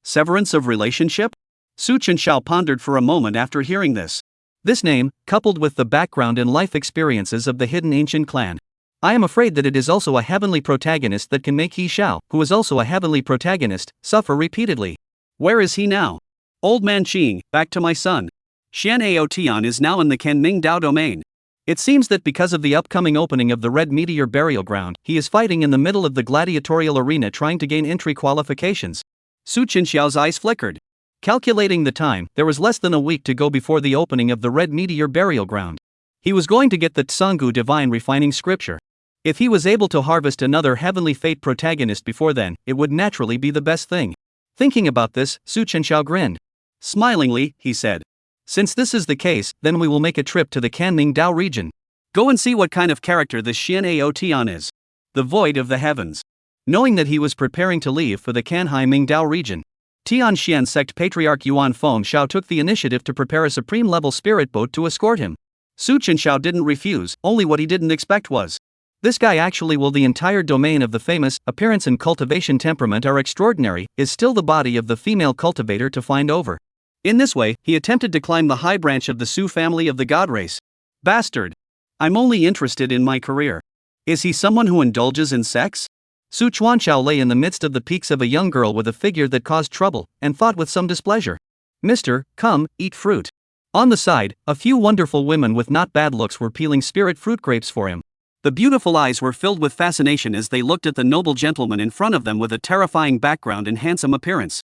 Severance of relationship? Su Chenxiao pondered for a moment after hearing this. This name, coupled with the background and life experiences of the hidden ancient clan. I am afraid that it is also a heavenly protagonist that can make Ye Shao, who is also a heavenly protagonist, suffer repeatedly. Where is he now? Old man Qing, back to my son. Xian Tian is now in the Ming Dao domain. It seems that because of the upcoming opening of the Red Meteor Burial Ground, he is fighting in the middle of the gladiatorial arena trying to gain entry qualifications. Su Chenxiao's eyes flickered. Calculating the time, there was less than a week to go before the opening of the Red Meteor Burial Ground. He was going to get the Tsungu Divine Refining Scripture. If he was able to harvest another Heavenly Fate protagonist before then, it would naturally be the best thing. Thinking about this, Su Chenxiao grinned. Smilingly, he said, "Since this is the case, then we will make a trip to the Canning Dao region. Go and see what kind of character this Xian Tian is. The void of the heavens." Knowing that he was preparing to leave for the Canhai Ming Dao region, Tianxian sect patriarch Yuan Feng Shao took the initiative to prepare a supreme-level spirit boat to escort him. Su Chenxiao didn't refuse, only what he didn't expect was, this guy actually will the entire domain of the famous, appearance and cultivation temperament are extraordinary, is still the body of the female cultivator to find over. In this way, he attempted to climb the high branch of the Su family of the god race. Bastard. I'm only interested in my career. Is he someone who indulges in sex? Su Chuanchao lay in the midst of the peaks of a young girl with a figure that caused trouble, and thought with some displeasure. "Mister, come, eat fruit." On the side, a few wonderful women with not bad looks were peeling spirit fruit grapes for him. The beautiful eyes were filled with fascination as they looked at the noble gentleman in front of them with a terrifying background and handsome appearance.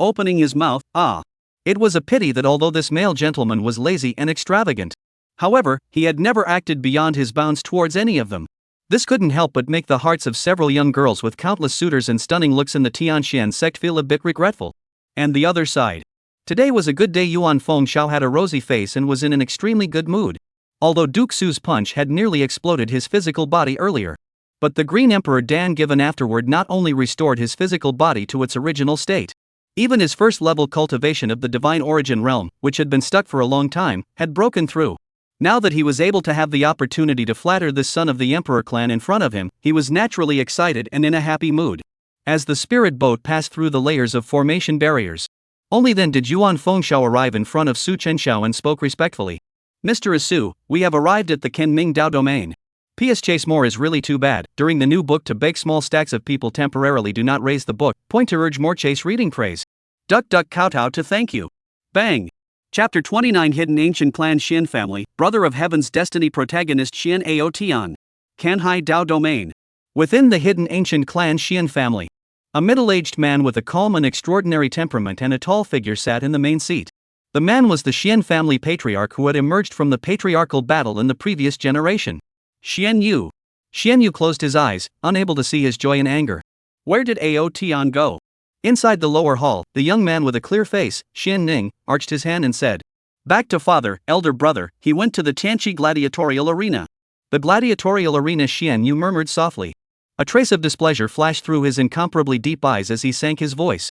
Opening his mouth, It was a pity that although this male gentleman was lazy and extravagant, however, he had never acted beyond his bounds towards any of them. This couldn't help but make the hearts of several young girls with countless suitors and stunning looks in the Tianxian sect feel a bit regretful. And the other side. Today was a good day. Yuan Feng Shao had a rosy face and was in an extremely good mood. Although Duke Su's punch had nearly exploded his physical body earlier. But the Green Emperor Dan given afterward not only restored his physical body to its original state. Even his first-level cultivation of the divine origin realm, which had been stuck for a long time, had broken through. Now that he was able to have the opportunity to flatter this son of the Emperor clan in front of him, he was naturally excited and in a happy mood. As the spirit boat passed through the layers of formation barriers, only then did Yuan Feng Shao arrive in front of Su Chenxiao and spoke respectfully. "Mr. Su, we have arrived at the Ming Dao domain. P.S. Chase more is really too bad. During the new book to bake small stacks of people temporarily do not raise the book. Point to urge more chase reading praise. Duck duck kowtow to thank you. Bang. Chapter 29 Hidden Ancient Clan Shien Family, Brother of Heaven's Destiny protagonist Xian Tian. Canhai Dao domain. Within the hidden ancient clan Shien family, a middle-aged man with a calm and extraordinary temperament and a tall figure sat in the main seat. The man was the Shien family patriarch who had emerged from the patriarchal battle in the previous generation. Xian Yu. Xian Yu closed his eyes, unable to see his joy and anger. Where did Tian go? Inside the lower hall, the young man with a clear face, Xian Ning, arched his hand and said, "Back to father, elder brother, he went to the Tanchi gladiatorial arena." "The gladiatorial arena," Xian Yu murmured softly. A trace of displeasure flashed through his incomparably deep eyes as he sank his voice.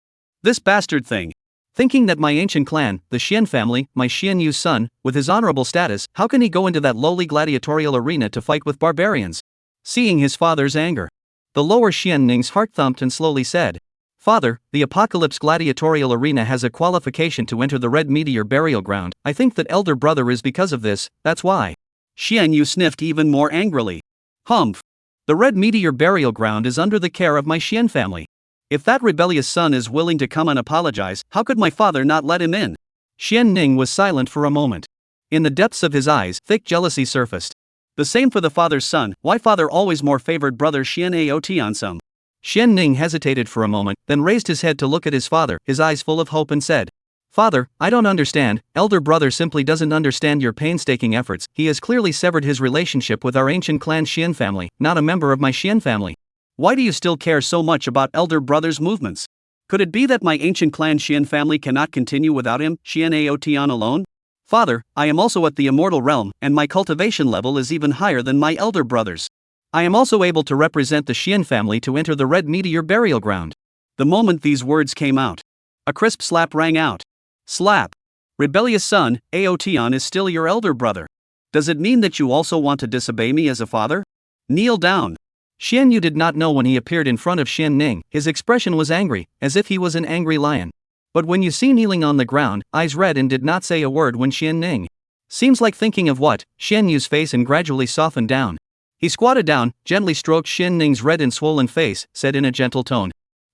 "This bastard thing. Thinking that my ancient clan, the Shien family, my Xian Yu's son, with his honorable status, how can he go into that lowly gladiatorial arena to fight with barbarians?" Seeing his father's anger, the lower Xian Ning's heart thumped and slowly said, "Father, the Apocalypse gladiatorial arena has a qualification to enter the Red Meteor Burial Ground. I think that elder brother is because of this, that's why." Xian Yu sniffed even more angrily. "Humph. The Red Meteor Burial Ground is under the care of my Shien family. If that rebellious son is willing to come and apologize, how could my father not let him in?" Xian Ning was silent for a moment. In the depths of his eyes, thick jealousy surfaced. The same for the father's son. Why father always more favored brother Xian Tian some? Xian Ning hesitated for a moment, then raised his head to look at his father, his eyes full of hope, and said, "Father, I don't understand. Elder brother simply doesn't understand your painstaking efforts. He has clearly severed his relationship with our ancient clan Shien family, not a member of my Shien family. Why do you still care so much about elder brother's movements? Could it be that my ancient clan Shien family cannot continue without him, Xian Tian alone? Father, I am also at the immortal realm, and my cultivation level is even higher than my elder brother's. I am also able to represent the Shien family to enter the Red Meteor Burial Ground." The moment these words came out, a crisp slap rang out. Slap. Rebellious son, Tian is still your elder brother. Does it mean that you also want to disobey me as a father? Kneel down. Xian Yu did not know when he appeared in front of Xian Ning, his expression was angry, as if he was an angry lion. But when you see kneeling on the ground, eyes red and did not say a word when Xian Ning seems like thinking of what, Xian Yu's face and gradually softened down. He squatted down, gently stroked Xian Ning's red and swollen face, said in a gentle tone,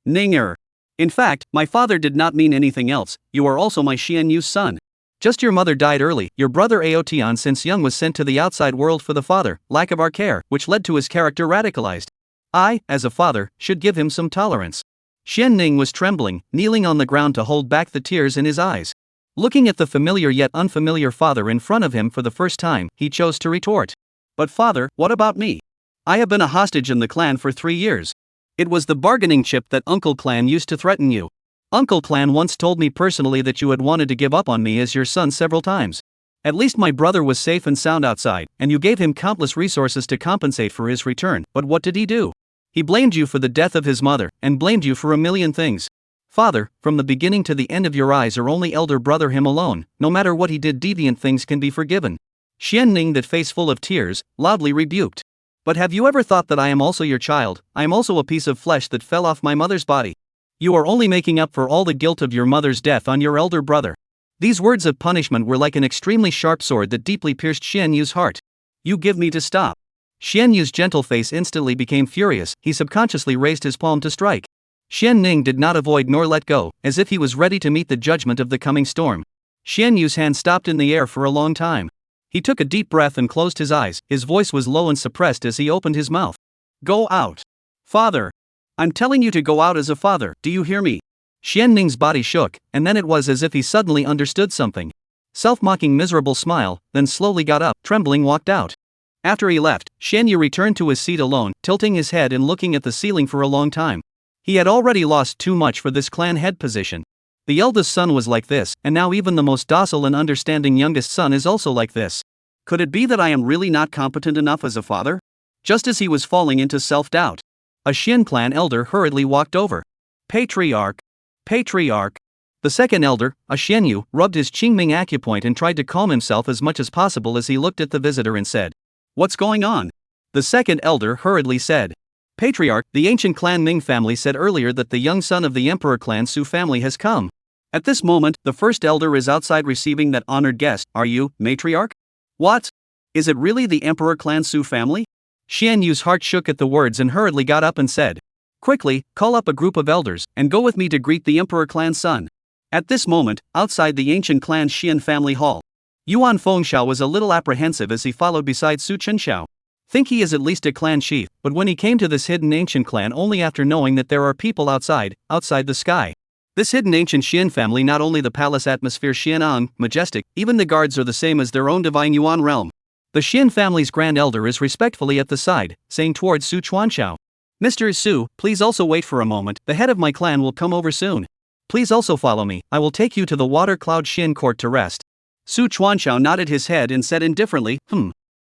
"Ninger, In fact, my father did not mean anything else. You are also my Shien Yu's son. Just your mother died early. Your brother Aotian since young was sent to the outside world for the father, lack of our care, which led to his character radicalized. I, as a father, should give him some tolerance. Shien Ning was trembling, kneeling on the ground to hold back the tears in his eyes. Looking at the familiar yet unfamiliar father in front of him for the first time, he chose to retort. But father, what about me? I have been a hostage in the clan for 3 years. It was the bargaining chip that Uncle Clan used to threaten you. Uncle Clan once told me personally that you had wanted to give up on me as your son several times. At least my brother was safe and sound outside, and you gave him countless resources to compensate for his return, but what did he do? He blamed you for the death of his mother, and blamed you for a million things. Father, from the beginning to the end of your eyes are only elder brother him alone. No matter what he did, deviant things can be forgiven. Shien Ning, that face full of tears, loudly rebuked. But have you ever thought that I am also your child? I am also a piece of flesh that fell off my mother's body. You are only making up for all the guilt of your mother's death on your elder brother. These words of punishment were like an extremely sharp sword that deeply pierced Shien Yu's heart. You give me to stop. Shien Yu's gentle face instantly became furious. He subconsciously raised his palm to strike. Shien Ning did not avoid nor let go, as if he was ready to meet the judgment of the coming storm. Shien Yu's hand stopped in the air for a long time. He took a deep breath and closed his eyes. His voice was low and suppressed as he opened his mouth. Go out. Father. I'm telling you to go out as a father, do you hear me? Shien Ning's body shook, and then it was as if he suddenly understood something. Self-mocking miserable smile, then slowly got up, trembling walked out. After he left, Shien Yu returned to his seat alone, tilting his head and looking at the ceiling for a long time. He had already lost too much for this clan head position. The eldest son was like this, and now even the most docile and understanding youngest son is also like this. Could it be that I am really not competent enough as a father? Just as he was falling into self-doubt, a Shien clan elder hurriedly walked over. Patriarch. Patriarch. The second elder, a Shien Yu, rubbed his Qingming acupoint and tried to calm himself as much as possible as he looked at the visitor and said, What's going on? The second elder hurriedly said, Patriarch, the ancient clan Ming family said earlier that the young son of the emperor clan Su family has come. At this moment, the first elder is outside receiving that honored guest. Are you, matriarch? What? Is it really the emperor clan Su family? Shien Yu's heart shook at the words and hurriedly got up and said, Quickly, call up a group of elders, and go with me to greet the emperor clan's son. At this moment, outside the ancient clan Shien family hall, Yuan Fengxiao was a little apprehensive as he followed beside Su Chenxiao. Think he is at least a clan chief, but when he came to this hidden ancient clan only after knowing that there are people outside the sky. This hidden ancient Shien family, not only the palace atmosphere Xian'an, majestic, even the guards are the same as their own divine Yuan realm. The Shien family's grand elder is respectfully at the side, saying towards Su Chuanxiao, Mr. Su, please also wait for a moment, the head of my clan will come over soon. Please also follow me, I will take you to the water cloud Shien court to rest. Su Chuanxiao nodded his head and said indifferently,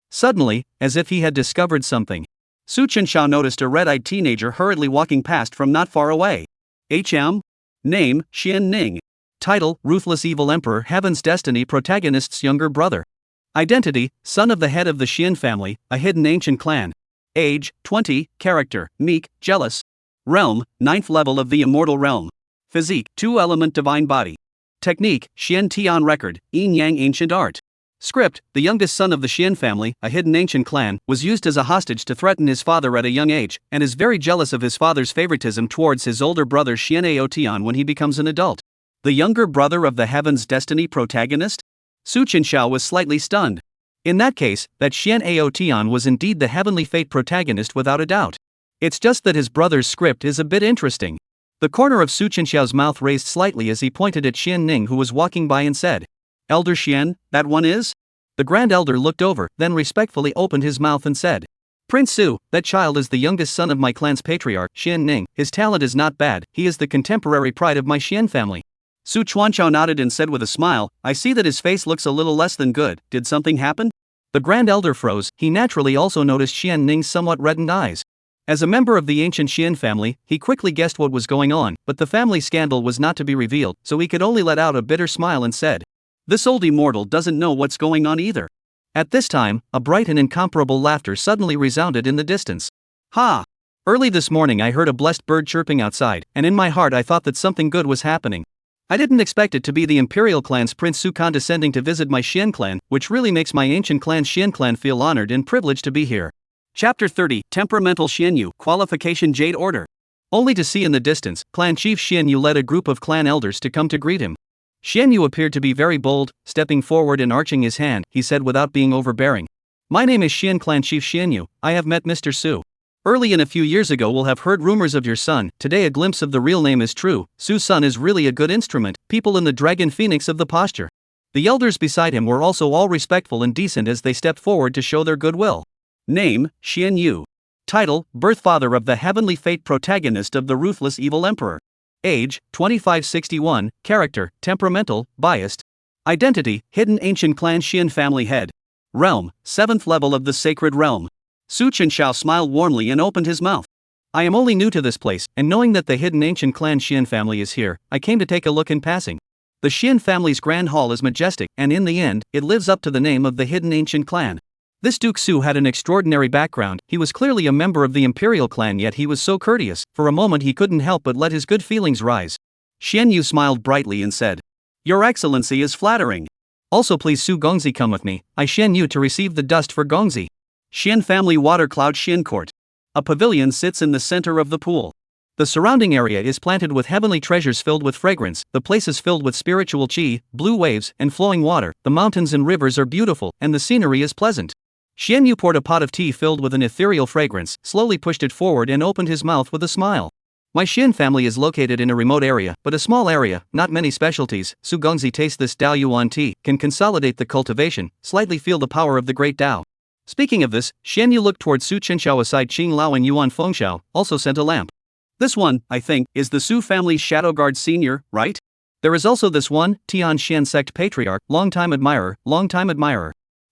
Suddenly, as if he had discovered something, Su Chenxiao noticed a red-eyed teenager hurriedly walking past from not far away. HM? Name, Shien Ning. Title, Ruthless Evil Emperor, Heaven's Destiny, protagonist's younger brother. Identity, son of the head of the Shien family, a hidden ancient clan. Age, 20, character, meek, jealous. Realm, 9th level of the immortal realm. Physique, 2-element divine body. Technique, Shien Tian record, Yin Yang ancient art. Script, the youngest son of the Shien family, a hidden ancient clan, was used as a hostage to threaten his father at a young age, and is very jealous of his father's favoritism towards his older brother Shien Aotian when he becomes an adult. The younger brother of the Heaven's Destiny protagonist? Su Chenxiao was slightly stunned. In that case, that Shien Aotian was indeed the heavenly fate protagonist without a doubt. It's just that his brother's script is a bit interesting. The corner of Su Chenxiao's mouth raised slightly as he pointed at Shien Ning, who was walking by, and said, Elder Shien, that one is? The grand elder looked over, then respectfully opened his mouth and said, Prince Su, that child is the youngest son of my clan's patriarch, Shien Ning. His talent is not bad, he is the contemporary pride of my Shien family. Su Chuanxiao nodded and said with a smile, I see that his face looks a little less than good. Did something happen? The grand elder froze. He naturally also noticed Shien Ning's somewhat reddened eyes. As a member of the ancient Shien family, he quickly guessed what was going on, but the family scandal was not to be revealed, so he could only let out a bitter smile and said, This old immortal doesn't know what's going on either. At this time, a bright and incomparable laughter suddenly resounded in the distance. Ha! Early this morning I heard a blessed bird chirping outside, and in my heart I thought that something good was happening. I didn't expect it to be the Imperial clan's Prince Su condescending to visit my Shien clan, which really makes my ancient clan Shien clan feel honored and privileged to be here. Chapter 30, Temperamental Shien Yu, Qualification Jade Order. only to see in the distance, Clan Chief Shien Yu led a group of clan elders to come to greet him. Shien Yu appeared to be very bold, stepping forward and arching his hand, he said without being overbearing. My name is Shien Clan Chief Shien Yu, I have met Mr. Su. Early in a few years ago we'll have heard rumors of your son, today a glimpse of the real name is true, Su's son is really a good instrument, people in the dragon phoenix of the posture. The elders beside him were also all respectful and decent as they stepped forward to show their goodwill. Name, Shien Yu. Title, Birthfather of the Heavenly Fate Protagonist of the Ruthless Evil Emperor. Age, 2561, Character, Temperamental, Biased. Identity, Hidden Ancient Clan Shien Family Head. Realm, 7th level of the Sacred Realm. Su Chenxiao smiled warmly and opened his mouth. I am only new to this place, and knowing that the hidden ancient clan Shien family is here, I came to take a look in passing. The Shien family's grand hall is majestic, and in the end, it lives up to the name of the hidden ancient clan. This Duke Su had an extraordinary background, he was clearly a member of the imperial clan yet he was so courteous, for a moment he couldn't help but let his good feelings rise. Shien Yu smiled brightly and said, Your Excellency is flattering. Also please Su Gongzi come with me, I Shien Yu to receive the dust for Gongzi. Shien Family Water Cloud Shien Court. A pavilion sits in the center of the pool. The surrounding area is planted with heavenly treasures filled with fragrance, the place is filled with spiritual qi, blue waves, and flowing water, the mountains and rivers are beautiful, and the scenery is pleasant. Shien Yu poured a pot of tea filled with an ethereal fragrance, slowly pushed it forward and opened his mouth with a smile. My Shien family is located in a remote area, but a small area, not many specialties. Su Gongzi taste this Dao Yuan tea, can consolidate the cultivation, slightly feel the power of the great Dao. Speaking of this, Shien Yu looked towards Su Chenxiao aside Qing Lao and Yuan Fengxiao, also sent a lamp. This one, I think, is the Su family's Shadow Guard senior, right? There is also this one, Tian Xian Sect Patriarch, long-time admirer.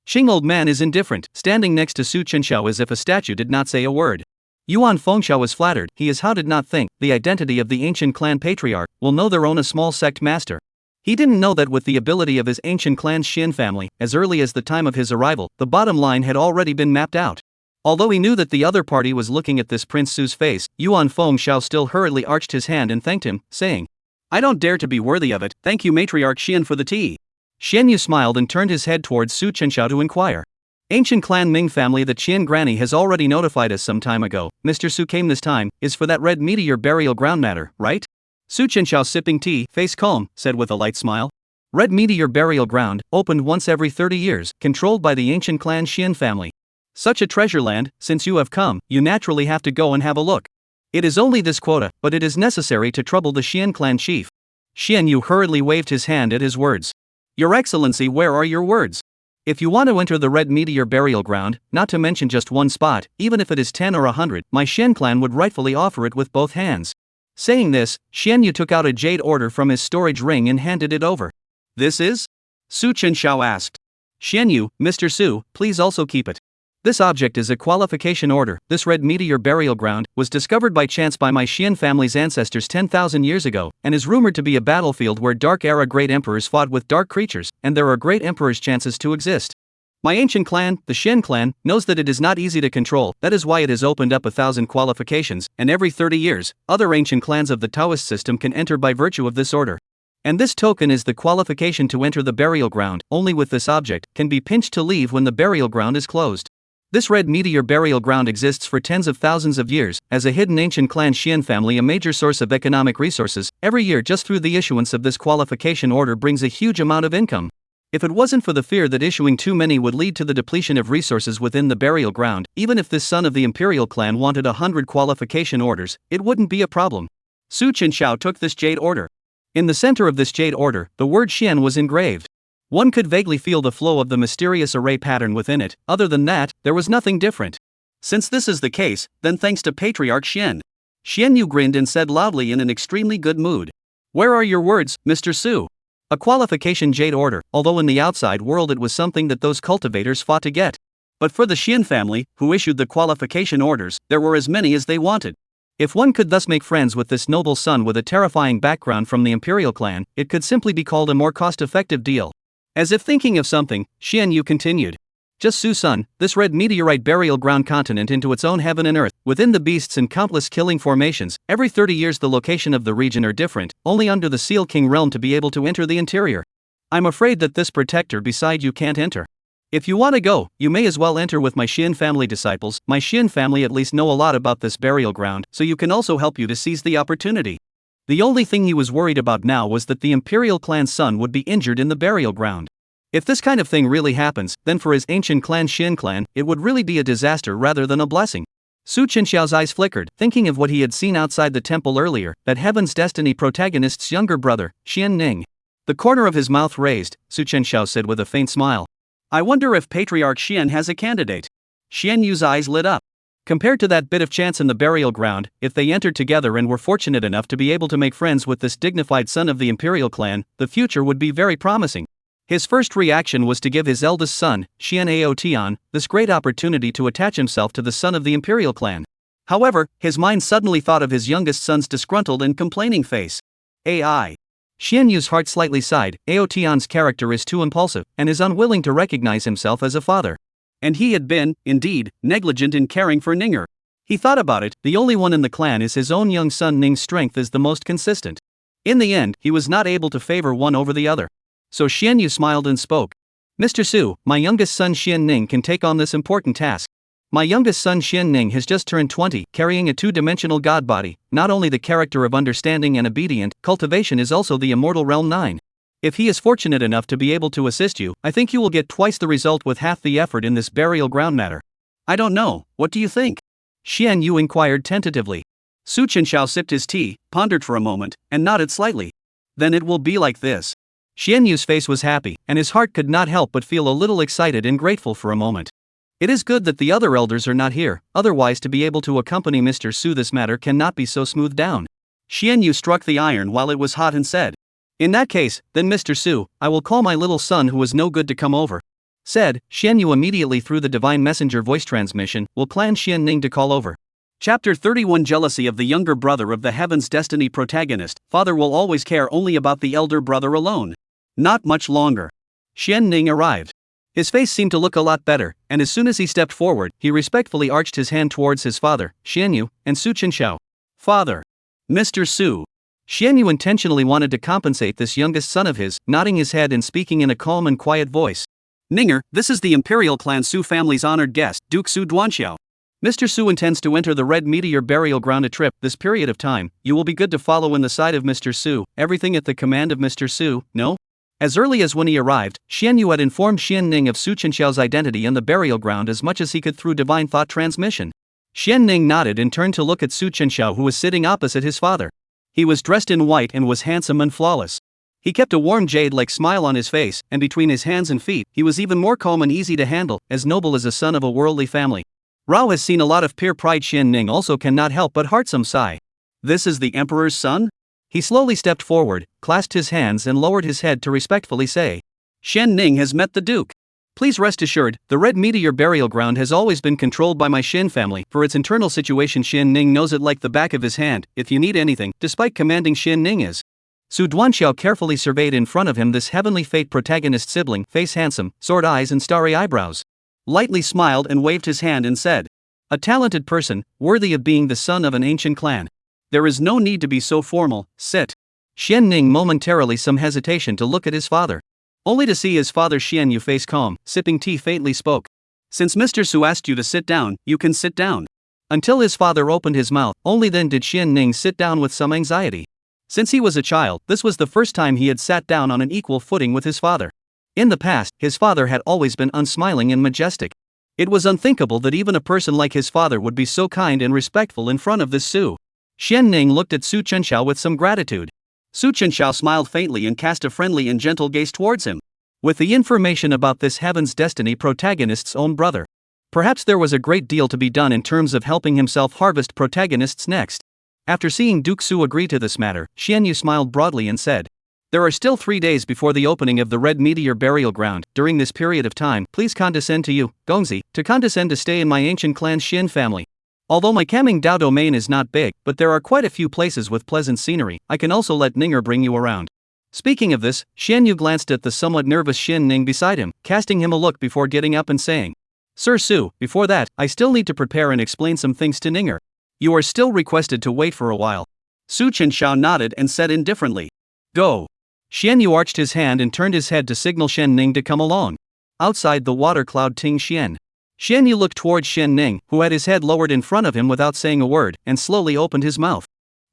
Qing old man is indifferent, standing next to Su Chenxiao as if a statue did not say a word. Yuan Fengxiao was flattered, he is how did not think, the identity of the ancient clan patriarch, will know their own a small sect master. He didn't know that with the ability of his ancient clan's Shien family, as early as the time of his arrival, the bottom line had already been mapped out. Although he knew that the other party was looking at this Prince Su's face, Yuan Fengxiao still hurriedly arched his hand and thanked him, saying, I don't dare to be worthy of it, thank you Matriarch Shien for the tea. Shien Yu smiled and turned his head towards Su Chenxiao to inquire. Ancient clan Ming family that Qian Granny has already notified us some time ago, Mr. Su came this time, is for that red meteor burial ground matter, right? Su Chenxiao sipping tea, face calm, said with a light smile. Red meteor burial ground, opened once every 30 years, controlled by the ancient clan Shien family. Such a treasure land, since you have come, you naturally have to go and have a look. It is only this quota, but it is necessary to trouble the Shien clan chief. Shien Yu hurriedly waved his hand at his words. Your Excellency, where are your words? If you want to enter the red meteor burial ground, not to mention just one spot, even if it is 10 or 100, my Shien clan would rightfully offer it with both hands. Saying this, Shien Yu took out a jade order from his storage ring and handed it over. This is? Su Chenxiao asked. Shien Yu, Mr. Su, please also keep it. This object is a qualification order. This red meteor burial ground was discovered by chance by my Shien family's ancestors 10,000 years ago, and is rumored to be a battlefield where Dark Era great emperors fought with dark creatures, and there are great emperors' chances to exist. My ancient clan, the Shien clan, knows that it is not easy to control, that is why it has opened up 1,000 qualifications, and every 30 years, other ancient clans of the Taoist system can enter by virtue of this order. And this token is the qualification to enter the burial ground, only with this object, can be pinched to leave when the burial ground is closed. This red meteor burial ground exists for tens of thousands of years, as a hidden ancient clan Shien family a major source of economic resources, every year just through the issuance of this qualification order brings a huge amount of income. If it wasn't for the fear that issuing too many would lead to the depletion of resources within the burial ground, even if this son of the imperial clan wanted 100 qualification orders, it wouldn't be a problem. Su Chenxiao took this jade order. In the center of this jade order, the word Shien was engraved. One could vaguely feel the flow of the mysterious array pattern within it, other than that, there was nothing different. Since this is the case, then thanks to Patriarch Shien. Shien Yu grinned and said loudly in an extremely good mood. Where are your words, Mr. Su? A qualification jade order, although in the outside world it was something that those cultivators fought to get. But for the Shien family, who issued the qualification orders, there were as many as they wanted. If one could thus make friends with this noble son with a terrifying background from the imperial clan, it could simply be called a more cost-effective deal. As if thinking of something, Shien Yu continued. Just Su's son, this red meteorite burial ground continent into its own heaven and earth, within the beasts and countless killing formations, every 30 years the location of the region are different, only under the Seal King realm to be able to enter the interior. I'm afraid that this protector beside you can't enter. If you want to go, you may as well enter with my Shien family disciples. My Shien family at least know a lot about this burial ground, so you can also help you to seize the opportunity. The only thing he was worried about now was that the imperial clan's son would be injured in the burial ground. If this kind of thing really happens, then for his ancient clan Shien clan, it would really be a disaster rather than a blessing. Su Chenxiao's eyes flickered, thinking of what he had seen outside the temple earlier, that Heaven's Destiny protagonist's younger brother, Shien Ning. The corner of his mouth raised, Su Chenxiao said with a faint smile. I wonder if Patriarch Shien has a candidate. Xian Yu's eyes lit up. Compared to that bit of chance in the burial ground, if they entered together and were fortunate enough to be able to make friends with this dignified son of the imperial clan, the future would be very promising. His first reaction was to give his eldest son, Shien Aotian, this great opportunity to attach himself to the son of the imperial clan. However, his mind suddenly thought of his youngest son's disgruntled and complaining face. AI. Xian Yu's heart slightly sighed. Aotian's character is too impulsive, and is unwilling to recognize himself as a father. And he had been, indeed, negligent in caring for Ninger. He thought about it, the only one in the clan is his own young son Ning's strength is the most consistent. In the end, he was not able to favor one over the other. So Xian Yu smiled and spoke. Mr. Su, my youngest son Shien Ning can take on this important task. My youngest son Shien Ning has just turned 20, carrying a two-dimensional god body, not only the character of understanding and obedient, cultivation is also the immortal realm 9. If he is fortunate enough to be able to assist you, I think you will get twice the result with half the effort in this burial ground matter. I don't know, what do you think? Xian Yu inquired tentatively. Su Chenxiao sipped his tea, pondered for a moment, and nodded slightly. Then it will be like this. Xian Yu's face was happy, and his heart could not help but feel a little excited and grateful for a moment. It is good that the other elders are not here, otherwise to be able to accompany Mr. Su this matter cannot be so smoothed down. Xian Yu struck the iron while it was hot and said. In that case, then Mr. Su, I will call my little son who is no good to come over. Said, Xian Yu immediately through the divine messenger voice transmission, will plan Shien Ning to call over. Chapter 31 Jealousy of the younger brother of the Heaven's Destiny protagonist. Father will always care only about the elder brother alone. Not much longer. Shien Ning arrived. His face seemed to look a lot better, and as soon as he stepped forward, he respectfully arched his hand towards his father, Xian Yu, and Su Chenxiao. Father. Mr. Su. Xian Yu intentionally wanted to compensate this youngest son of his, nodding his head and speaking in a calm and quiet voice. Ninger, this is the Imperial Clan Su family's honored guest, Duke Su Duanxiao. Mr. Su intends to enter the Red Meteor burial ground a trip this period of time. You will be good to follow in the side of Mr. Su, everything at the command of Mr. Su, no? As early as when he arrived, Xian Yu had informed Shien Ning of Su Chenxiao's identity in the burial ground as much as he could through divine thought transmission. Shien Ning nodded and turned to look at Su Chenxiao who was sitting opposite his father. He was dressed in white and was handsome and flawless. He kept a warm jade-like smile on his face, and between his hands and feet, he was even more calm and easy to handle, as noble as a son of a worldly family. Rao has seen a lot of pure pride. Shien Ning also cannot help but heart some sigh. This is the Emperor's son? He slowly stepped forward, clasped his hands and lowered his head to respectfully say. Shien Ning has met the Duke. Please rest assured, the Red Meteor burial ground has always been controlled by my Shien family. For its internal situation Shien Ning knows it like the back of his hand. If you need anything, despite commanding Shien Ning is. Su Duanxiao carefully surveyed in front of him this heavenly fate protagonist sibling, face handsome, sword eyes and starry eyebrows. Lightly smiled and waved his hand and said. A talented person, worthy of being the son of an ancient clan. There is no need to be so formal, sit. Shien Ning momentarily some hesitation to look at his father. Only to see his father Xian Yu face calm, sipping tea faintly spoke. Since Mr. Su asked you to sit down, you can sit down. Until his father opened his mouth, only then did Shien Ning sit down with some anxiety. Since he was a child, this was the first time he had sat down on an equal footing with his father. In the past, his father had always been unsmiling and majestic. It was unthinkable that even a person like his father would be so kind and respectful in front of this Su. Shien Ning looked at Su Chenxiao with some gratitude. Su Chenxiao smiled faintly and cast a friendly and gentle gaze towards him. With the information about this Heaven's Destiny protagonist's own brother. Perhaps there was a great deal to be done in terms of helping himself harvest protagonists next. After seeing Duke Su agree to this matter, Xian Yu smiled broadly and said. There are still 3 days before the opening of the Red Meteor burial ground. During this period of time, please condescend to you, Gongzi, to condescend to stay in my ancient clan Shien family. Although my Kaming Dao domain is not big, but there are quite a few places with pleasant scenery, I can also let Ninger bring you around. Speaking of this, Xian Yu glanced at the somewhat nervous Shien Ning beside him, casting him a look before getting up and saying. Sir Su, before that, I still need to prepare and explain some things to Ninger. You are still requested to wait for a while. Su Chenxiao nodded and said indifferently. Go. Xian Yu arched his hand and turned his head to signal Shien Ning to come along. Outside the water cloud Ting Xian. Xian Yu looked towards Xian Ning, who had his head lowered in front of him without saying a word, and slowly opened his mouth.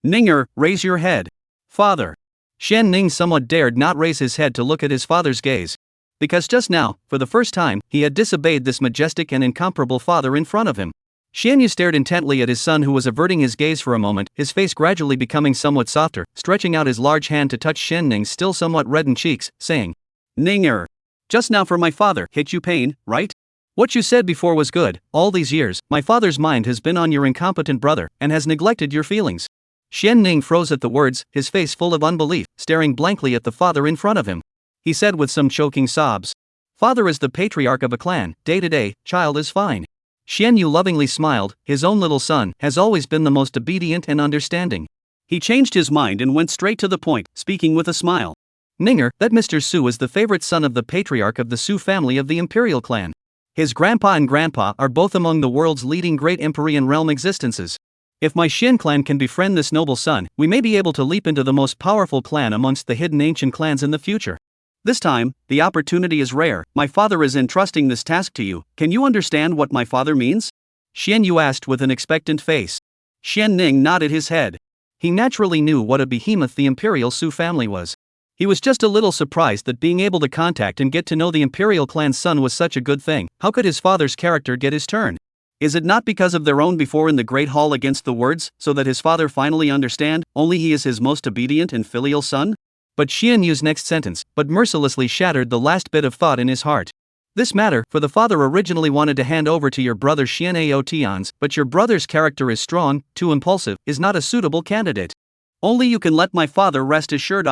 Ninger, raise your head. Father. Xian Ning somewhat dared not raise his head to look at his father's gaze. Because just now, for the first time, he had disobeyed this majestic and incomparable father in front of him. Xian Yu stared intently at his son, who was averting his gaze for a moment, his face gradually becoming somewhat softer, stretching out his large hand to touch Xian Ning's still somewhat reddened cheeks, saying, Ninger. Just now for my father hit you pain, right? What you said before was good. All these years, my father's mind has been on your incompetent brother, and has neglected your feelings. Xian Ning froze at the words, his face full of unbelief, staring blankly at the father in front of him. He said with some choking sobs, Father is the patriarch of a clan, day to day, child is fine. Xian Yu lovingly smiled, his own little son has always been the most obedient and understanding. He changed his mind and went straight to the point, speaking with a smile. Ninger, that Mr. Su is the favorite son of the patriarch of the Su family of the imperial clan. His grandpa and grandpa are both among the world's leading great empyrean realm existences. If my Shien clan can befriend this noble son, we may be able to leap into the most powerful clan amongst the hidden ancient clans in the future. This time, the opportunity is rare. My father is entrusting this task to you. Can you understand what my father means? Xian Yu asked with an expectant face. Xian Ning nodded his head. He naturally knew what a behemoth the imperial Su family was. He was just a little surprised that being able to contact and get to know the imperial clan's son was such a good thing. How could his father's character get his turn? Is it not because of their own before in the great hall against the words, so that his father finally understand, only he is his most obedient and filial son? But Xian Yu's next sentence, but mercilessly shattered the last bit of thought in his heart. This matter, for the father originally wanted to hand over to your brother Xian Tian's, but your brother's character is strong, too impulsive, is not a suitable candidate. Only you can let my father rest assured.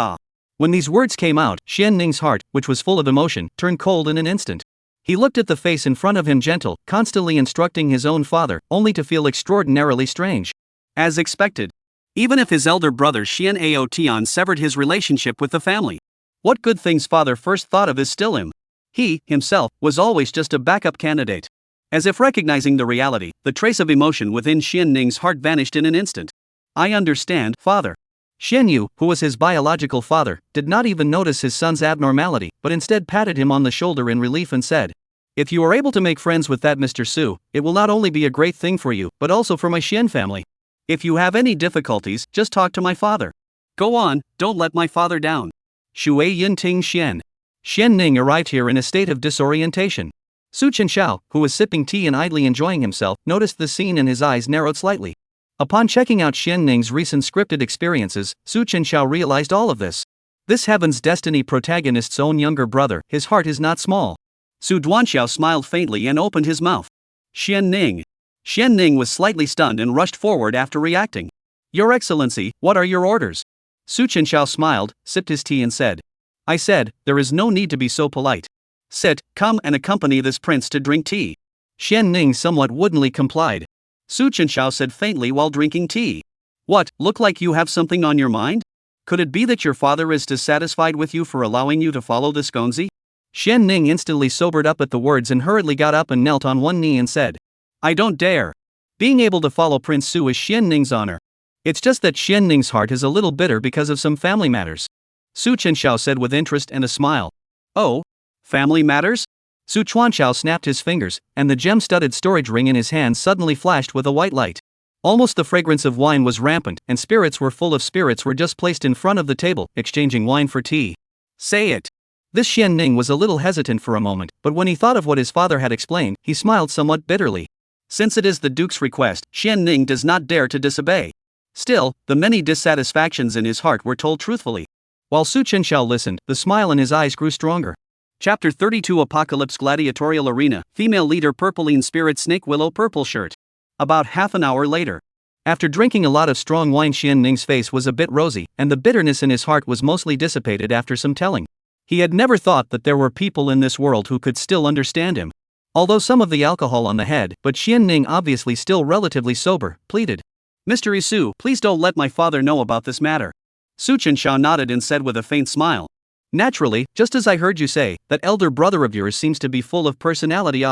When these words came out, Xian Ning's heart, which was full of emotion, turned cold in an instant. He looked at the face in front of him, gentle, constantly instructing his own father, only to feel extraordinarily strange. As expected. Even if his elder brother Xian Tian severed his relationship with the family, what good things father first thought of is still him. He, himself, was always just a backup candidate. As if recognizing the reality, the trace of emotion within Xian Ning's heart vanished in an instant. I understand, father. Xian Yu, who was his biological father, did not even notice his son's abnormality, but instead patted him on the shoulder in relief and said, If you are able to make friends with that Mr. Su, it will not only be a great thing for you, but also for my Shien family. If you have any difficulties, just talk to my father. Go on, don't let my father down. Shui Yin Ting Xian. Xian Ning arrived here in a state of disorientation. Su Chenxiao, who was sipping tea and idly enjoying himself, noticed the scene and his eyes narrowed slightly. Upon checking out Xian Ning's recent scripted experiences, Su Chenxiao realized all of this. This Heaven's Destiny protagonist's own younger brother, his heart is not small. Su Duanxiao smiled faintly and opened his mouth. Xian Ning. Xian Ning was slightly stunned and rushed forward after reacting. Your Excellency, what are your orders? Su Chenxiao smiled, sipped his tea and said. I said, there is no need to be so polite. Sit, come and accompany this prince to drink tea. Xian Ning somewhat woodenly complied. Su Chenxiao said faintly while drinking tea. What, look like you have something on your mind? Could it be that your father is dissatisfied with you for allowing you to follow this gonzi? Xian Ning instantly sobered up at the words and hurriedly got up and knelt on one knee and said. I don't dare. Being able to follow Prince Su is Xian Ning's honor. It's just that Xian Ning's heart is a little bitter because of some family matters. Su Chenxiao said with interest and a smile. Oh? Family matters? Su Chuanxiao snapped his fingers, and the gem-studded storage ring in his hand suddenly flashed with a white light. Almost the fragrance of wine was rampant, and spirits were just placed in front of the table, exchanging wine for tea. Say it. This Xian Ning was a little hesitant for a moment, but when he thought of what his father had explained, he smiled somewhat bitterly. Since it is the Duke's request, Xian Ning does not dare to disobey. Still, the many dissatisfactions in his heart were told truthfully. While Su Chenxiao listened, the smile in his eyes grew stronger. Chapter 32 Apocalypse Gladiatorial Arena, Female Leader Purpline Spirit Snake Willow Purple Shirt. About half an hour later. After drinking a lot of strong wine, Xian Ning's face was a bit rosy, and the bitterness in his heart was mostly dissipated after some telling. He had never thought that there were people in this world who could still understand him. Although some of the alcohol on the head, but Xian Ning, obviously still relatively sober, pleaded. Mr. Isu, please don't let my father know about this matter. Su Chenxiao nodded and said with a faint smile. Naturally, just as I heard you say, that elder brother of yours seems to be full of personality.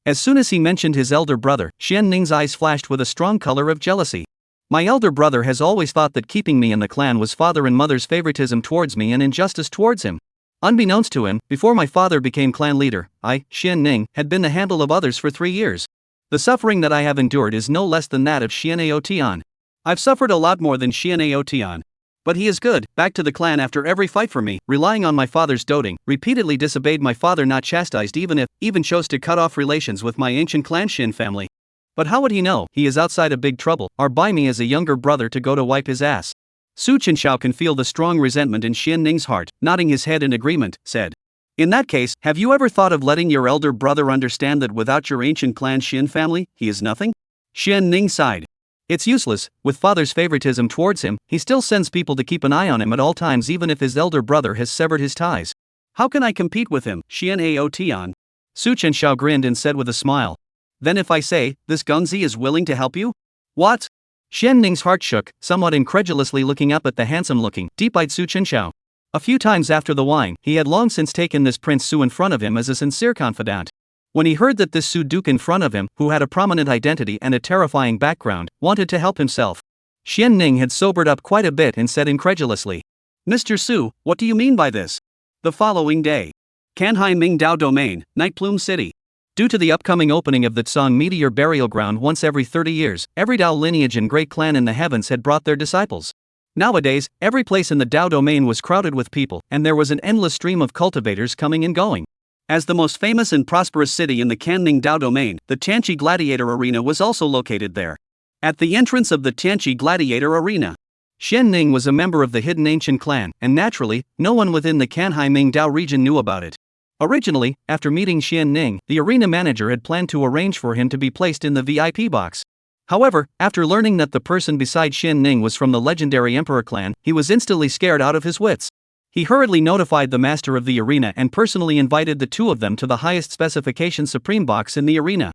As soon as he mentioned his elder brother, Xian Ning's eyes flashed with a strong color of jealousy. My elder brother has always thought that keeping me in the clan was father and mother's favoritism towards me and injustice towards him. Unbeknownst to him, before my father became clan leader, I, Shien Ning, had been the handle of others for 3 years. The suffering that I have endured is no less than that of Xian'ao Tian. I've suffered a lot more than Xian'ao Tian. But he is good, back to the clan after every fight for me, relying on my father's doting, repeatedly disobeyed my father, not chastised even chose to cut off relations with my ancient clan Shien family. But how would he know? He is outside of big trouble, or by me as a younger brother to go to wipe his ass. Su Chenxiao can feel the strong resentment in Shien Ning's heart, nodding his head in agreement, said. In that case, have you ever thought of letting your elder brother understand that without your ancient clan Shien family, he is nothing? Shien Ning sighed. It's useless, with father's favoritism towards him, he still sends people to keep an eye on him at all times even if his elder brother has severed his ties. How can I compete with him, Xian'ao Tian? Su Chenxiao grinned and said with a smile. Then if I say, this Gongzi is willing to help you? What? Shien Ning's heart shook, somewhat incredulously looking up at the handsome-looking, deep-eyed Su Chenxiao. A few times after the wine, he had long since taken this Prince Su in front of him as a sincere confidant. When he heard that this Su Duke in front of him, who had a prominent identity and a terrifying background, wanted to help himself, Shien Ning had sobered up quite a bit and said incredulously. Mr. Su, what do you mean by this? The following day. Canhai Ming Dao Domain, Night Plume City. Due to the upcoming opening of the Tsang meteor burial ground once every 30 years, every Dao lineage and great clan in the heavens had brought their disciples. Nowadays, every place in the Dao domain was crowded with people, and there was an endless stream of cultivators coming and going. As the most famous and prosperous city in the Canning Dao domain, the Tanchi Gladiator Arena was also located there. At the entrance of the Tanchi Gladiator Arena, Shien Ning was a member of the hidden ancient clan, and naturally, no one within the Canhai Ming Dao region knew about it. Originally, after meeting Shien Ning, the arena manager had planned to arrange for him to be placed in the VIP box. However, after learning that the person beside Shien Ning was from the legendary Emperor clan, he was instantly scared out of his wits. He hurriedly notified the master of the arena and personally invited the two of them to the highest specification Supreme Box in the arena.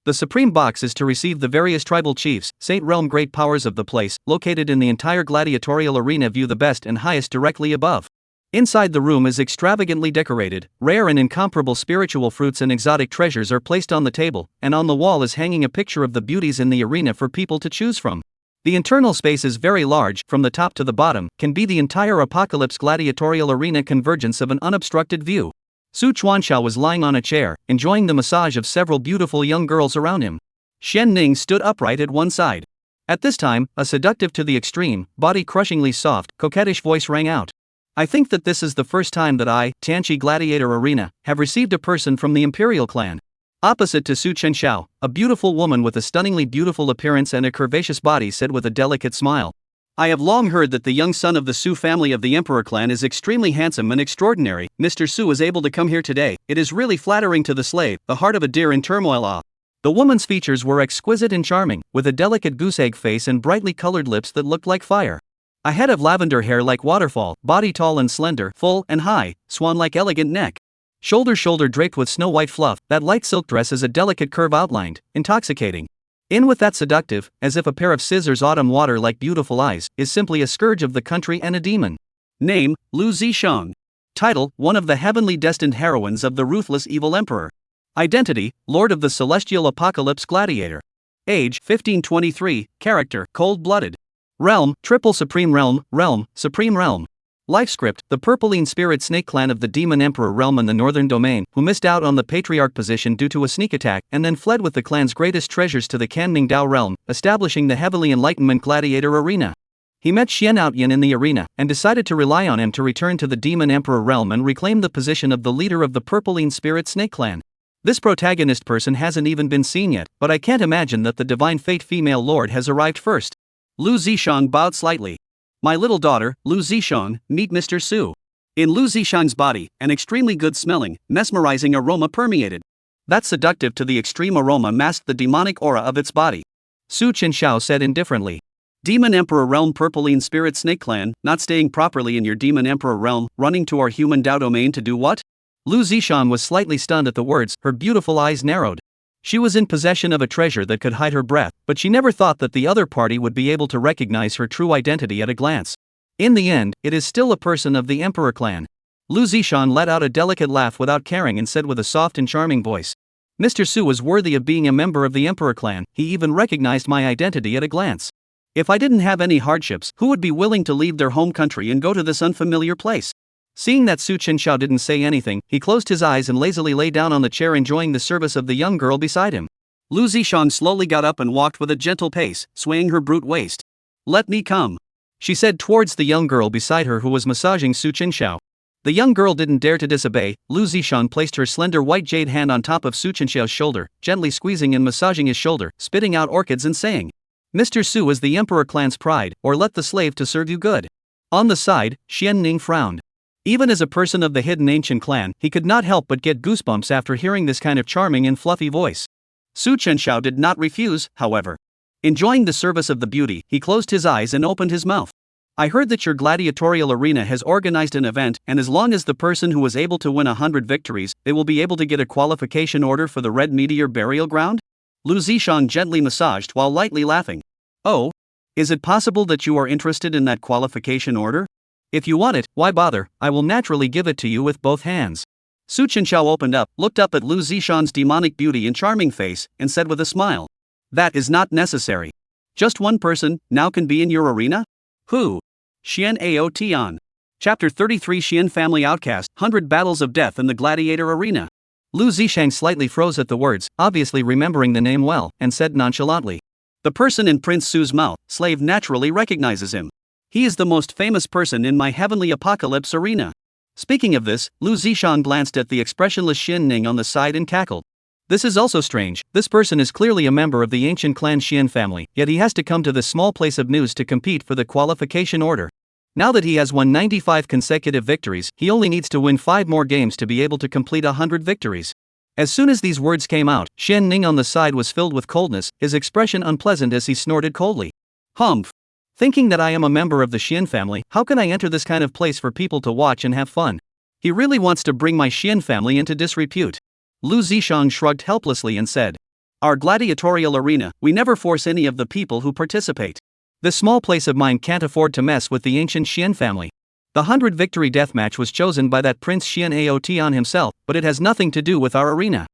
The Supreme Box is to receive the various tribal chiefs, Saint Realm great powers of the place, located in the entire gladiatorial arena, view the best and highest directly above. Inside the room is extravagantly decorated, rare and incomparable spiritual fruits and exotic treasures are placed on the table, and on the wall is hanging a picture of the beauties in the arena for people to choose from. The internal space is very large, from the top to the bottom, can be the entire Apocalypse gladiatorial arena convergence of an unobstructed view. Su Chuanxiao was lying on a chair, enjoying the massage of several beautiful young girls around him. Shien Ning stood upright at one side. At this time, a seductive to the extreme, body-crushingly soft, coquettish voice rang out. I think that this is the first time that I, Tanchi Gladiator Arena, have received a person from the Imperial clan. Opposite to Su Chenxiao, a beautiful woman with a stunningly beautiful appearance and a curvaceous body said with a delicate smile. I have long heard that the young son of the Su family of the Emperor clan is extremely handsome and extraordinary. Mr. Su is able to come here today. It is really flattering to the slave, the heart of a deer in turmoil. Ah. The woman's features were exquisite and charming, with a delicate goose-egg face and brightly colored lips that looked like fire. A head of lavender hair like waterfall, body tall and slender, full and high, swan-like elegant neck. Shoulder draped with snow-white fluff, that light silk dress is a delicate curve outlined, intoxicating. In with that seductive, as if a pair of scissors autumn water like beautiful eyes, is simply a scourge of the country and a demon. Name, Lu Zishang. Title, one of the heavenly destined heroines of the ruthless evil emperor. Identity, Lord of the Celestial Apocalypse Gladiator. Age, 1523, character, cold-blooded. Realm, Triple Supreme Realm, Supreme Realm. Life script, the Purpling Spirit Snake Clan of the Demon Emperor realm in the Northern Domain, who missed out on the Patriarch position due to a sneak attack and then fled with the clan's greatest treasures to the Canning Dao realm, establishing the Heavenly Enlightenment Gladiator Arena. He met Xian Outyan in the arena, and decided to rely on him to return to the Demon Emperor realm and reclaim the position of the leader of the Purpling Spirit Snake Clan. This protagonist person hasn't even been seen yet, but I can't imagine that the Divine Fate female lord has arrived first. Lu Zishang bowed slightly. My little daughter, Lu Zishang, meet Mr. Su. In Lu Zishang's body, an extremely good-smelling, mesmerizing aroma permeated. That seductive to the extreme aroma masked the demonic aura of its body. Su Chenxiao said indifferently. Demon Emperor Realm Purpling Spirit Snake Clan, not staying properly in your Demon Emperor Realm, running to our human Dao domain to do what? Lu Zishang was slightly stunned at the words, her beautiful eyes narrowed. She was in possession of a treasure that could hide her breath, but she never thought that the other party would be able to recognize her true identity at a glance. In the end, it is still a person of the Emperor clan. Lu Zishan let out a delicate laugh without caring and said with a soft and charming voice. Mr. Su was worthy of being a member of the Emperor clan, he even recognized my identity at a glance. If I didn't have any hardships, who would be willing to leave their home country and go to this unfamiliar place? Seeing that Su Chenxiao didn't say anything, he closed his eyes and lazily lay down on the chair enjoying the service of the young girl beside him. Lu Zishan slowly got up and walked with a gentle pace, swaying her brute waist. "Let me come," she said towards the young girl beside her who was massaging Su Chenxiao. The young girl didn't dare to disobey. Lu Zishan placed her slender white jade hand on top of Su Chenxiao's shoulder, gently squeezing and massaging his shoulder, spitting out orchids and saying, "Mr. Su is the emperor clan's pride, or let the slave to serve you good." On the side, Shien Ning frowned. Even as a person of the hidden ancient clan, he could not help but get goosebumps after hearing this kind of charming and fluffy voice. Su Chenxiao did not refuse, however. Enjoying the service of the beauty, he closed his eyes and opened his mouth. "I heard that your gladiatorial arena has organized an event, and as long as the person who was able to win 100 victories, they will be able to get a qualification order for the Red Meteor Burial Ground?" Lu Zishan gently massaged while lightly laughing. "Oh? Is it possible that you are interested in that qualification order? If you want it, why bother, I will naturally give it to you with both hands." Su Chenxiao opened up, looked up at Lu Zishan's demonic beauty and charming face, and said with a smile, "That is not necessary. Just one person now can be in your arena?" "Who?" Xian Tian. Chapter 33 Shien Family Outcast, 100 Battles of Death in the Gladiator Arena. Lu Zishang slightly froze at the words, obviously remembering the name well, and said nonchalantly, "The person in Prince Su's mouth, slave naturally recognizes him. He is the most famous person in my heavenly apocalypse arena." Speaking of this, Lu Zishan glanced at the expressionless Shien Ning on the side and cackled. "This is also strange. This person is clearly a member of the ancient clan Shien family, yet he has to come to this small place of news to compete for the qualification order. Now that he has won 95 consecutive victories, he only needs to win 5 more games to be able to complete 100 victories." As soon as these words came out, Shien Ning on the side was filled with coldness, his expression unpleasant as he snorted coldly. "Humph! Thinking that I am a member of the Shien family, how can I enter this kind of place for people to watch and have fun? He really wants to bring my Shien family into disrepute." Lu Zishang shrugged helplessly and said, "Our gladiatorial arena, we never force any of the people who participate. This small place of mine can't afford to mess with the ancient Shien family. The 100 victory deathmatch was chosen by that Prince Shien Tian himself, but it has nothing to do with our arena.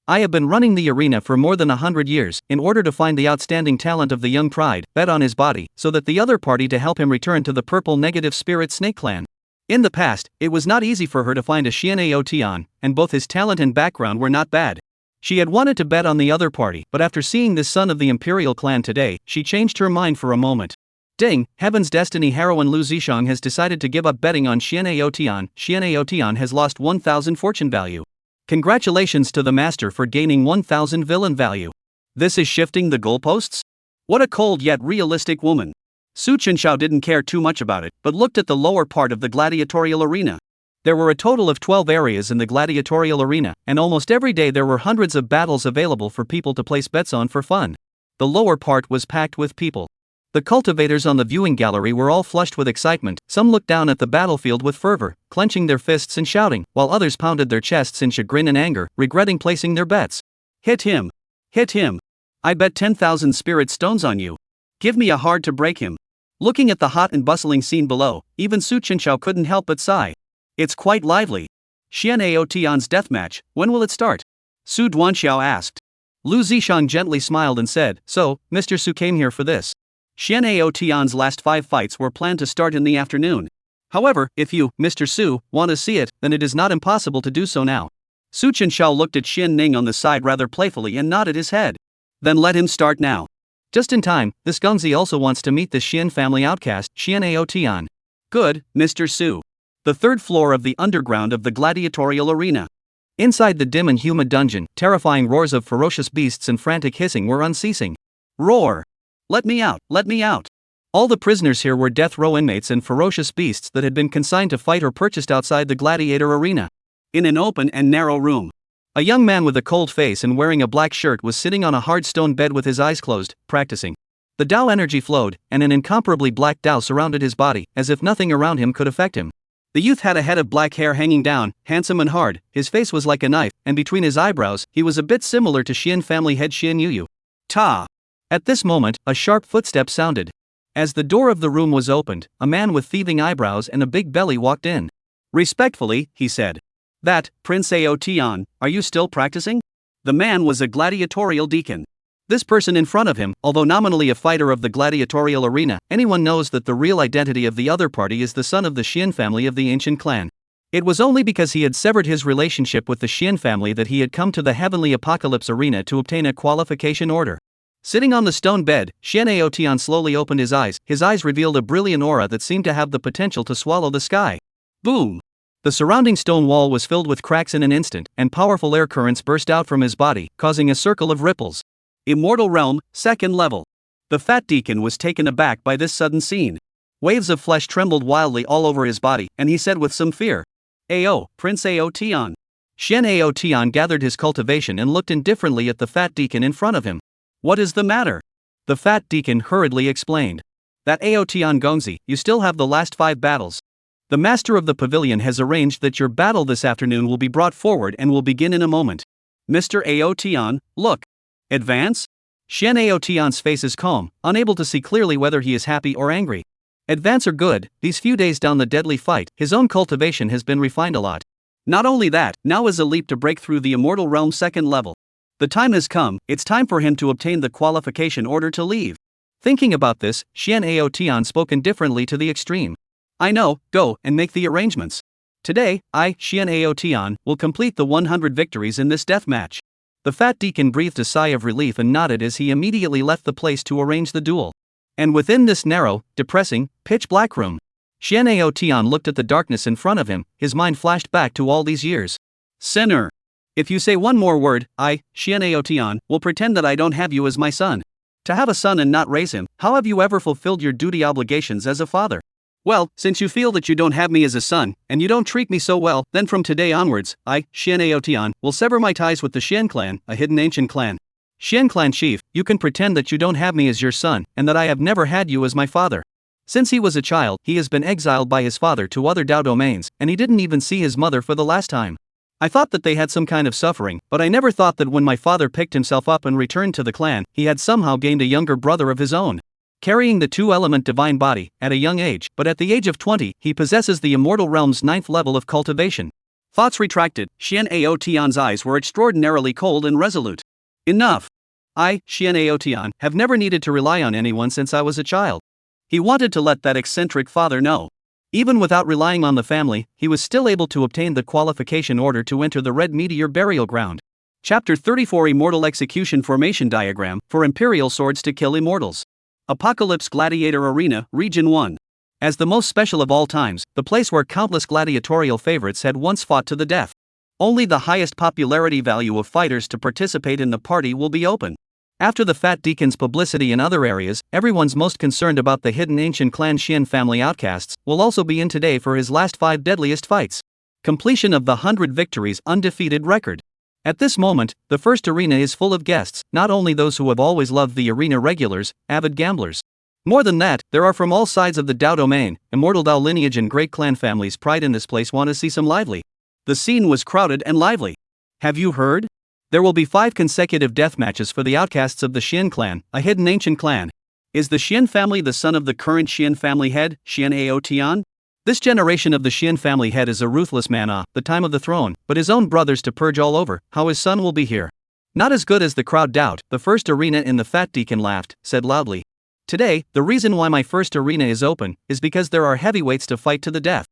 I have been running the arena for more than 100 years, in order to find the outstanding talent of the young pride, bet on his body, so that the other party to help him return to the purple negative spirit snake clan. In the past, it was not easy for her to find a Shien Tian, and both his talent and background were not bad. She had wanted to bet on the other party, but after seeing this son of the imperial clan today, she changed her mind for a moment. Ding, Heaven's Destiny heroine Lu Zishang has decided to give up betting on Shien Tian. Shien Tian has lost 1,000 fortune value. Congratulations to the master for gaining 1,000 villain value. This is shifting the goalposts? What a cold yet realistic woman." Su Chenxiao didn't care too much about it, but looked at the lower part of the gladiatorial arena. There were a total of 12 areas in the gladiatorial arena, and almost every day there were hundreds of battles available for people to place bets on for fun. The lower part was packed with people. The cultivators on the viewing gallery were all flushed with excitement. Some looked down at the battlefield with fervor, clenching their fists and shouting, while others pounded their chests in chagrin and anger, regretting placing their bets. "Hit him! Hit him! I bet 10,000 spirit stones on you. Give me a hard to break him." Looking at the hot and bustling scene below, even Su Chenxiao couldn't help but sigh. "It's quite lively. Shien Tian's deathmatch, when will it start?" Su Duanxiao asked. Lu Zishang gently smiled and said, "So, Mr. Su came here for this. Shien Tian's last 5 fights were planned to start in the afternoon. However, if you, Mr. Su, want to see it, then it is not impossible to do so now." Su Chenxiao looked at Shien Ning on the side rather playfully and nodded his head. "Then let him start now." Just in time, this Gengzi also wants to meet the Shien family outcast, Shien Tian. "Good, Mr. Su." The 3rd floor of the underground of the gladiatorial arena. Inside the dim and humid dungeon, terrifying roars of ferocious beasts and frantic hissing were unceasing. Roar! "Let me out, let me out." All the prisoners here were death row inmates and ferocious beasts that had been consigned to fight or purchased outside the gladiator arena. In an open and narrow room, a young man with a cold face and wearing a black shirt was sitting on a hard stone bed with his eyes closed, practicing. The Dao energy flowed, and an incomparably black Dao surrounded his body, as if nothing around him could affect him. The youth had a head of black hair hanging down, handsome and hard, his face was like a knife, and between his eyebrows, he was a bit similar to Shien family head Shien Yuyu. Ta! At this moment, a sharp footstep sounded. As the door of the room was opened, a man with thieving eyebrows and a big belly walked in. "Respectfully," he said. "That, Prince Tian, are you still practicing?" The man was a gladiatorial deacon. This person in front of him, although nominally a fighter of the gladiatorial arena, anyone knows that the real identity of the other party is the son of the Shien family of the ancient clan. It was only because he had severed his relationship with the Shien family that he had come to the Heavenly Apocalypse Arena to obtain a qualification order. Sitting on the stone bed, Xian slowly opened his eyes. His eyes revealed a brilliant aura that seemed to have the potential to swallow the sky. Boom! The surrounding stone wall was filled with cracks in an instant, and powerful air currents burst out from his body, causing a circle of ripples. Immortal Realm, 2nd level. The fat deacon was taken aback by this sudden scene. Waves of flesh trembled wildly all over his body, and he said with some fear, "Ao, Prince Ao Tian." Shen Ao Tian gathered his cultivation and looked indifferently at the fat deacon in front of him. "What is the matter?" The fat deacon hurriedly explained. "That Ao Tian Gongzi, you still have the last 5 battles. The master of the pavilion has arranged that your battle this afternoon will be brought forward and will begin in a moment. Mr. Ao Tian, look. Advance?" Shen Ao Tian's face is calm, unable to see clearly whether he is happy or angry. Advance or good, these few days down the deadly fight, his own cultivation has been refined a lot. Not only that, now is a leap to break through the Immortal Realm 2nd level. The time has come, it's time for him to obtain the qualification order to leave. Thinking about this, Shen Ao Tian spoke indifferently to the extreme. "I know, go and make the arrangements. Today, I, Shen Ao Tian, will complete the 100 victories in this death match." The fat deacon breathed a sigh of relief and nodded as he immediately left the place to arrange the duel. And within this narrow, depressing, pitch-black room, Shen Ao Tian looked at the darkness in front of him, his mind flashed back to all these years. "Sinner! If you say one more word, I, Shen Ao Tian, will pretend that I don't have you as my son. To have a son and not raise him, how have you ever fulfilled your duty obligations as a father? Well, since you feel that you don't have me as a son, and you don't treat me so well, then from today onwards, I, Shen Ao Tian, will sever my ties with the Shien clan, a hidden ancient clan. Shien clan chief, you can pretend that you don't have me as your son, and that I have never had you as my father. Since he was a child, he has been exiled by his father to other Dao domains, and he didn't even see his mother for the last time. I thought that they had some kind of suffering, but I never thought that when my father picked himself up and returned to the clan, he had somehow gained a younger brother of his own. Carrying the 2-element divine body, at a young age, but at the age of 20, he possesses the Immortal Realm's 9th level of cultivation." Thoughts retracted, Shen Ao Tian's eyes were extraordinarily cold and resolute. "Enough! I, Shen Ao Tian, have never needed to rely on anyone since I was a child." He wanted to let that eccentric father know. Even without relying on the family, he was still able to obtain the qualification order to enter the Red Meteor Burial Ground. Chapter 34 Immortal Execution Formation Diagram, for Imperial Swords to Kill Immortals. Apocalypse Gladiator Arena, Region 1. As the most special of all times, the place where countless gladiatorial favorites had once fought to the death. Only the highest popularity value of fighters to participate in the party will be open. After the fat deacon's publicity in other areas, everyone's most concerned about the hidden ancient clan Shien family outcasts will also be in today for his last 5 deadliest fights. Completion of the 100 victories undefeated record. At this moment, the first arena is full of guests, not only those who have always loved the arena regulars, avid gamblers. More than that, there are from all sides of the Dao domain, immortal Dao lineage and great clan families pride in this place want to see some lively. The scene was crowded and lively. Have you heard? There will be 5 consecutive death matches for the outcasts of the Shien clan, a hidden ancient clan. Is the Shien family the son of the current Shien family head, Shen Ao Tian? This generation of the Shien family head is a ruthless man, the time of the throne, but his own brothers to purge all over, how his son will be here. Not as good as the crowd doubt, the first arena in the fat deacon laughed, said loudly. Today, the reason why my first arena is open, is because there are heavyweights to fight to the death.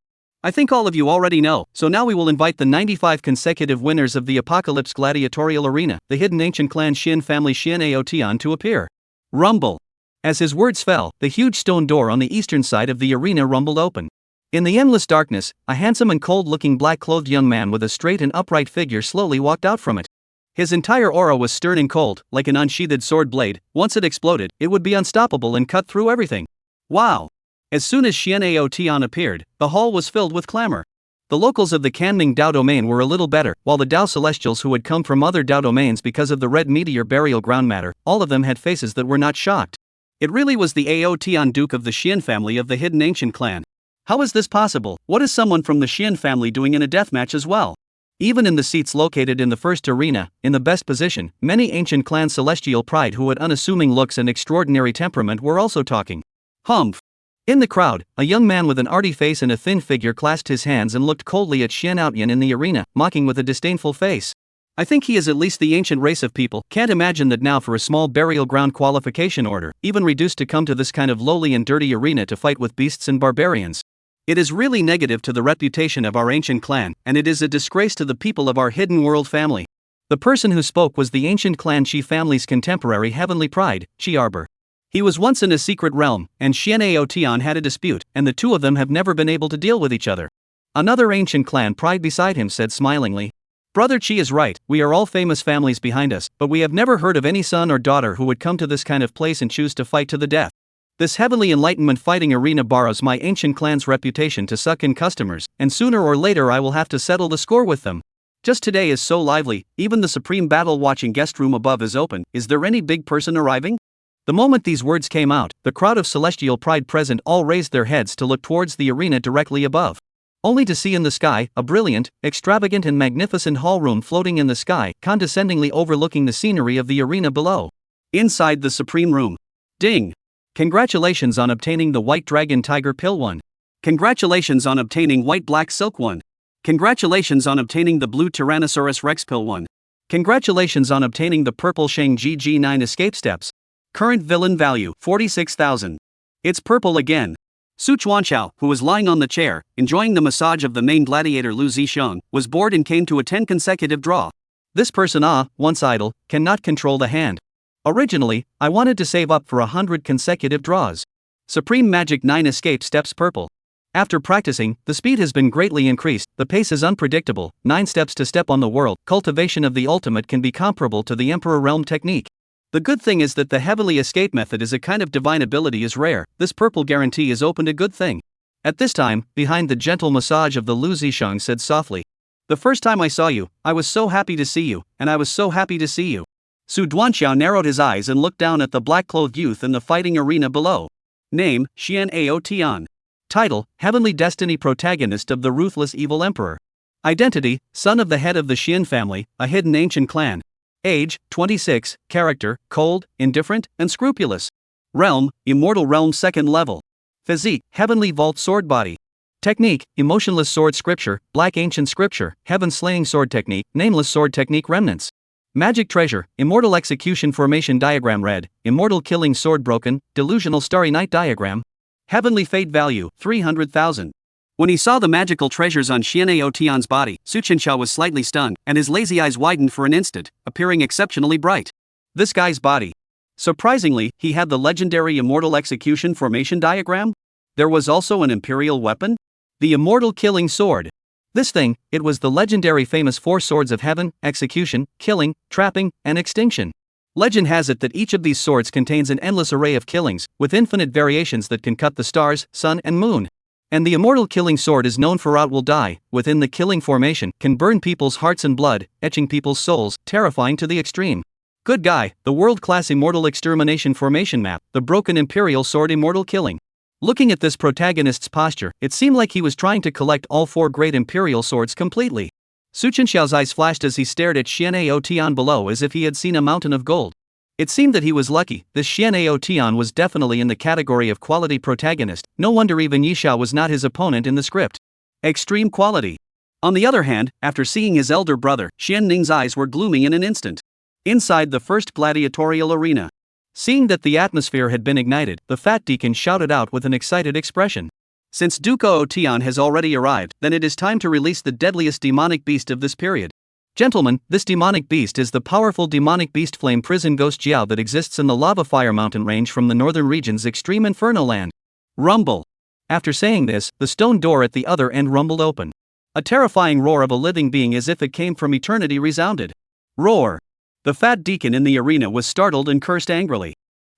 I think all of you already know, so now we will invite the 95 consecutive winners of the Apocalypse Gladiatorial Arena, the hidden ancient clan Shien family Shen Ao Tian to appear. Rumble. As his words fell, the huge stone door on the eastern side of the arena rumbled open. In the endless darkness, a handsome and cold-looking black-clothed young man with a straight and upright figure slowly walked out from it. His entire aura was stern and cold, like an unsheathed sword blade. Once it exploded, it would be unstoppable and cut through everything. Wow! As soon as Shen Ao Tian appeared, the hall was filled with clamor. The locals of the Kanming Dao domain were a little better, while the Dao Celestials who had come from other Dao domains because of the Red Meteor Burial Ground matter, all of them had faces that were not shocked. It really was the Ao Tian Duke of the Shien family of the hidden ancient clan. How is this possible? What is someone from the Shien family doing in a deathmatch as well? Even in the seats located in the first arena, in the best position, many ancient clan celestial pride who had unassuming looks and extraordinary temperament were also talking. Humph! In the crowd, a young man with an arty face and a thin figure clasped his hands and looked coldly at Shen Aotian in the arena, mocking with a disdainful face. I think he is at least the ancient race of people. Can't imagine that now for a small burial ground qualification order, even reduced to come to this kind of lowly and dirty arena to fight with beasts and barbarians. It is really negative to the reputation of our ancient clan, and it is a disgrace to the people of our hidden world family. The person who spoke was the ancient clan Qi family's contemporary heavenly pride, Qi Arbor. He was once in a secret realm, and Xian'ao Tian had a dispute, and the two of them have never been able to deal with each other. Another ancient clan pride beside him said smilingly, "Brother Qi is right, we are all famous families behind us, but we have never heard of any son or daughter who would come to this kind of place and choose to fight to the death. This heavenly enlightenment fighting arena borrows my ancient clan's reputation to suck in customers, and sooner or later I will have to settle the score with them. Just today is so lively, even the supreme battle watching guest room above is open, is there any big person arriving?" The moment these words came out, the crowd of celestial pride present all raised their heads to look towards the arena directly above. Only to see in the sky, a brilliant, extravagant and magnificent hall room floating in the sky, condescendingly overlooking the scenery of the arena below. Inside the supreme room. Ding! Congratulations on obtaining the White Dragon Tiger Pill 1. Congratulations on obtaining White Black Silk 1. Congratulations on obtaining the Blue Tyrannosaurus Rex Pill 1. Congratulations on obtaining the Purple Shang GG9 Escape Steps. Current villain value 46,000. It's purple again. Su Chuanxiao, who was lying on the chair, enjoying the massage of the main gladiator Lu Zisheng, was bored and came to a 10 consecutive draw. This person once idle, cannot control the hand. Originally, I wanted to save up for 100 consecutive draws. Supreme Magic 9 Escape Steps purple. After practicing, the speed has been greatly increased, the pace is unpredictable, 9 steps to step on the world, cultivation of the ultimate can be comparable to the Emperor Realm technique. The good thing is that the heavenly escape method is a kind of divine ability is rare, this purple guarantee is open to good thing. At this time, behind the gentle massage of the Lu Zisheng said softly, "The first time I saw you, I was so happy to see you, and I was so happy to see you." Su Duanxiao narrowed his eyes and looked down at the black-clothed youth in the fighting arena below. Name, Xian'ao Tian. Title, Heavenly Destiny Protagonist of the Ruthless Evil Emperor. Identity, son of the head of the Shien family, a hidden ancient clan. Age, 26, character, cold, indifferent, and scrupulous. Realm, Immortal Realm 2nd level. Physique, Heavenly Vault Sword Body. Technique, Emotionless Sword Scripture, Black Ancient Scripture, Heaven Slaying Sword Technique, Nameless Sword Technique Remnants. Magic Treasure, Immortal Execution Formation Diagram Red, Immortal Killing Sword Broken, Delusional Starry Night Diagram. Heavenly Fate Value, 300,000. When he saw the magical treasures on Xian'ao Tian's body, Su Chenxiao was slightly stunned, and his lazy eyes widened for an instant, appearing exceptionally bright. This guy's body. Surprisingly, he had the legendary Immortal Execution Formation Diagram? There was also an imperial weapon? The Immortal Killing Sword. This thing, it was the legendary famous 4 swords of heaven, execution, killing, trapping, and extinction. Legend has it that each of these swords contains an endless array of killings, with infinite variations that can cut the stars, sun, and moon. And the immortal killing sword is known for will die, within the killing formation, can burn people's hearts and blood, etching people's souls, terrifying to the extreme. Good guy, the world-class immortal extermination formation map, the broken imperial sword immortal killing. Looking at this protagonist's posture, it seemed like he was trying to collect all 4 great imperial swords completely. Su Chenxiao's eyes flashed as he stared at Xian'ao Tian below as if he had seen a mountain of gold. It seemed that he was lucky, this Xian'ao Tian was definitely in the category of quality protagonist, no wonder even Ye Sha was not his opponent in the script. Extreme quality. On the other hand, after seeing his elder brother, Xian Ning's eyes were glooming in an instant. Inside the first gladiatorial arena. Seeing that the atmosphere had been ignited, the fat deacon shouted out with an excited expression. Since Duke Tian has already arrived, then it is time to release the deadliest demonic beast of this period. Gentlemen, this demonic beast is the powerful demonic beast flame prison ghost Jiao that exists in the lava fire mountain range from the northern region's extreme inferno land. Rumble. After saying this, the stone door at the other end rumbled open. A terrifying roar of a living being as if it came from eternity resounded. Roar. The fat deacon in the arena was startled and cursed angrily.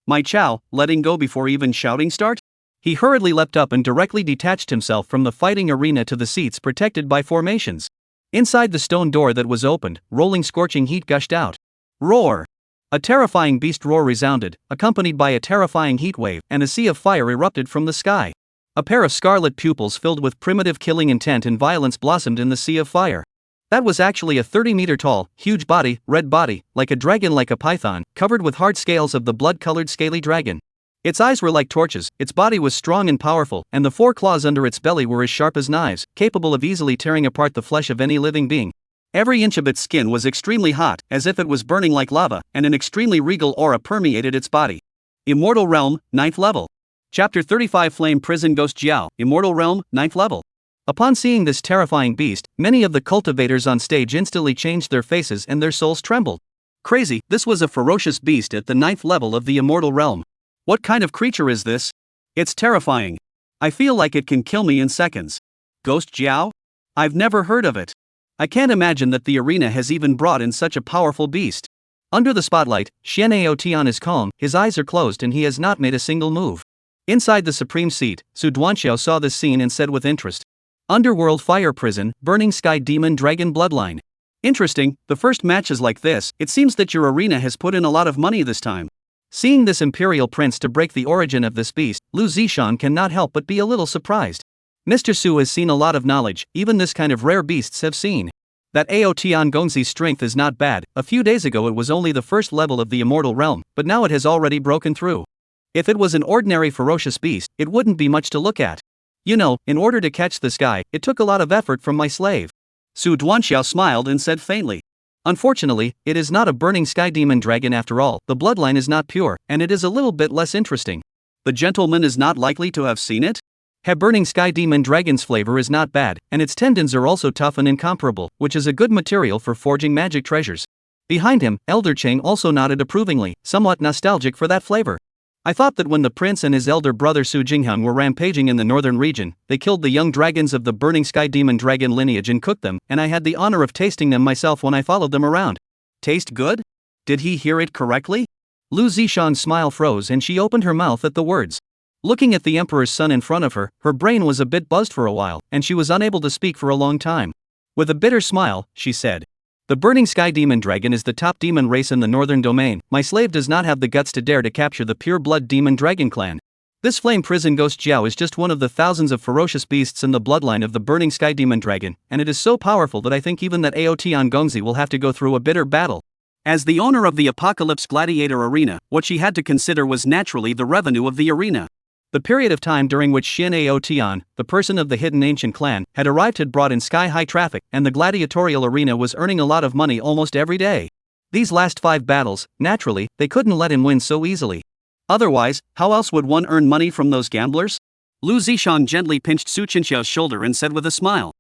My chow, letting go before even shouting start? He hurriedly leapt up and directly detached himself from the fighting arena to the seats protected by formations. Inside the stone door that was opened, rolling scorching heat gushed out. Roar! A terrifying beast roar resounded, accompanied by a terrifying heat wave, and a sea of fire erupted from the sky. A pair of scarlet pupils filled with primitive killing intent and violence blossomed in the sea of fire. That was actually a 30-meter-tall, huge body, red body, like a dragon like a python, covered with hard scales of the blood-colored scaly dragon. Its eyes were like torches, its body was strong and powerful, and the 4 claws under its belly were as sharp as knives, capable of easily tearing apart the flesh of any living being. Every inch of its skin was extremely hot, as if it was burning like lava, and an extremely regal aura permeated its body. Immortal Realm, 9th level. Chapter 35 Flame Prison Ghost Jiao, Immortal Realm, 9th level. Upon seeing this terrifying beast, many of the cultivators on stage instantly changed their faces and their souls trembled. Crazy, this was a ferocious beast at the 9th level of the Immortal Realm. What kind of creature is this? It's terrifying. I feel like it can kill me in seconds. Ghost Jiao? I've never heard of it. I can't imagine that the arena has even brought in such a powerful beast. Under the spotlight, Xian is calm, his eyes are closed and he has not made a single move. Inside the supreme seat, Qiao saw this scene and said with interest. Underworld Fire Prison, Burning Sky Demon Dragon Bloodline. Interesting, the first match is like this. It seems that your arena has put in a lot of money this time. Seeing this imperial prince to break the origin of this beast, Lu Zishan cannot help but be a little surprised. Mr. Su has seen a lot of knowledge, even this kind of rare beasts have seen. That Aotian Gongzi's strength is not bad. A few days ago it was only the first level of the Immortal Realm, but now it has already broken through. If it was an ordinary ferocious beast, it wouldn't be much to look at. You know, in order to catch this guy, it took a lot of effort from my slave. Su Duanxiao smiled and said faintly. Unfortunately, it is not a burning sky demon dragon after all, the bloodline is not pure, and it is a little bit less interesting. The gentleman is not likely to have seen it? Burning sky demon dragon's flavor is not bad, and its tendons are also tough and incomparable, which is a good material for forging magic treasures. Behind him, Elder Cheng also nodded approvingly, somewhat nostalgic for that flavor. I thought that when the prince and his elder brother Su Jinghun were rampaging in the northern region, they killed the young dragons of the burning sky demon dragon lineage and cooked them, and I had the honor of tasting them myself when I followed them around. Taste good? Did he hear it correctly? Lu Zishan's smile froze and she opened her mouth at the words. Looking at the emperor's son in front of her, her brain was a bit buzzed for a while, and she was unable to speak for a long time. With a bitter smile, she said. The burning sky demon dragon is the top demon race in the northern domain. My slave does not have the guts to dare to capture the pure blood demon dragon clan. This flame prison ghost Jiao is just one of the thousands of ferocious beasts in the bloodline of the burning sky demon dragon, and it is so powerful that I think even that Aotian Gongzi will have to go through a bitter battle. As the owner of the Apocalypse Gladiator Arena, what she had to consider was naturally the revenue of the arena. The period of time during which Shien Aotian, the person of the hidden ancient clan, had arrived had brought in sky-high traffic, and the gladiatorial arena was earning a lot of money almost every day. These last 5 battles, naturally, they couldn't let him win so easily. Otherwise, how else would one earn money from those gamblers? Lu Zishan gently pinched Su Chenxiao's shoulder and said with a smile.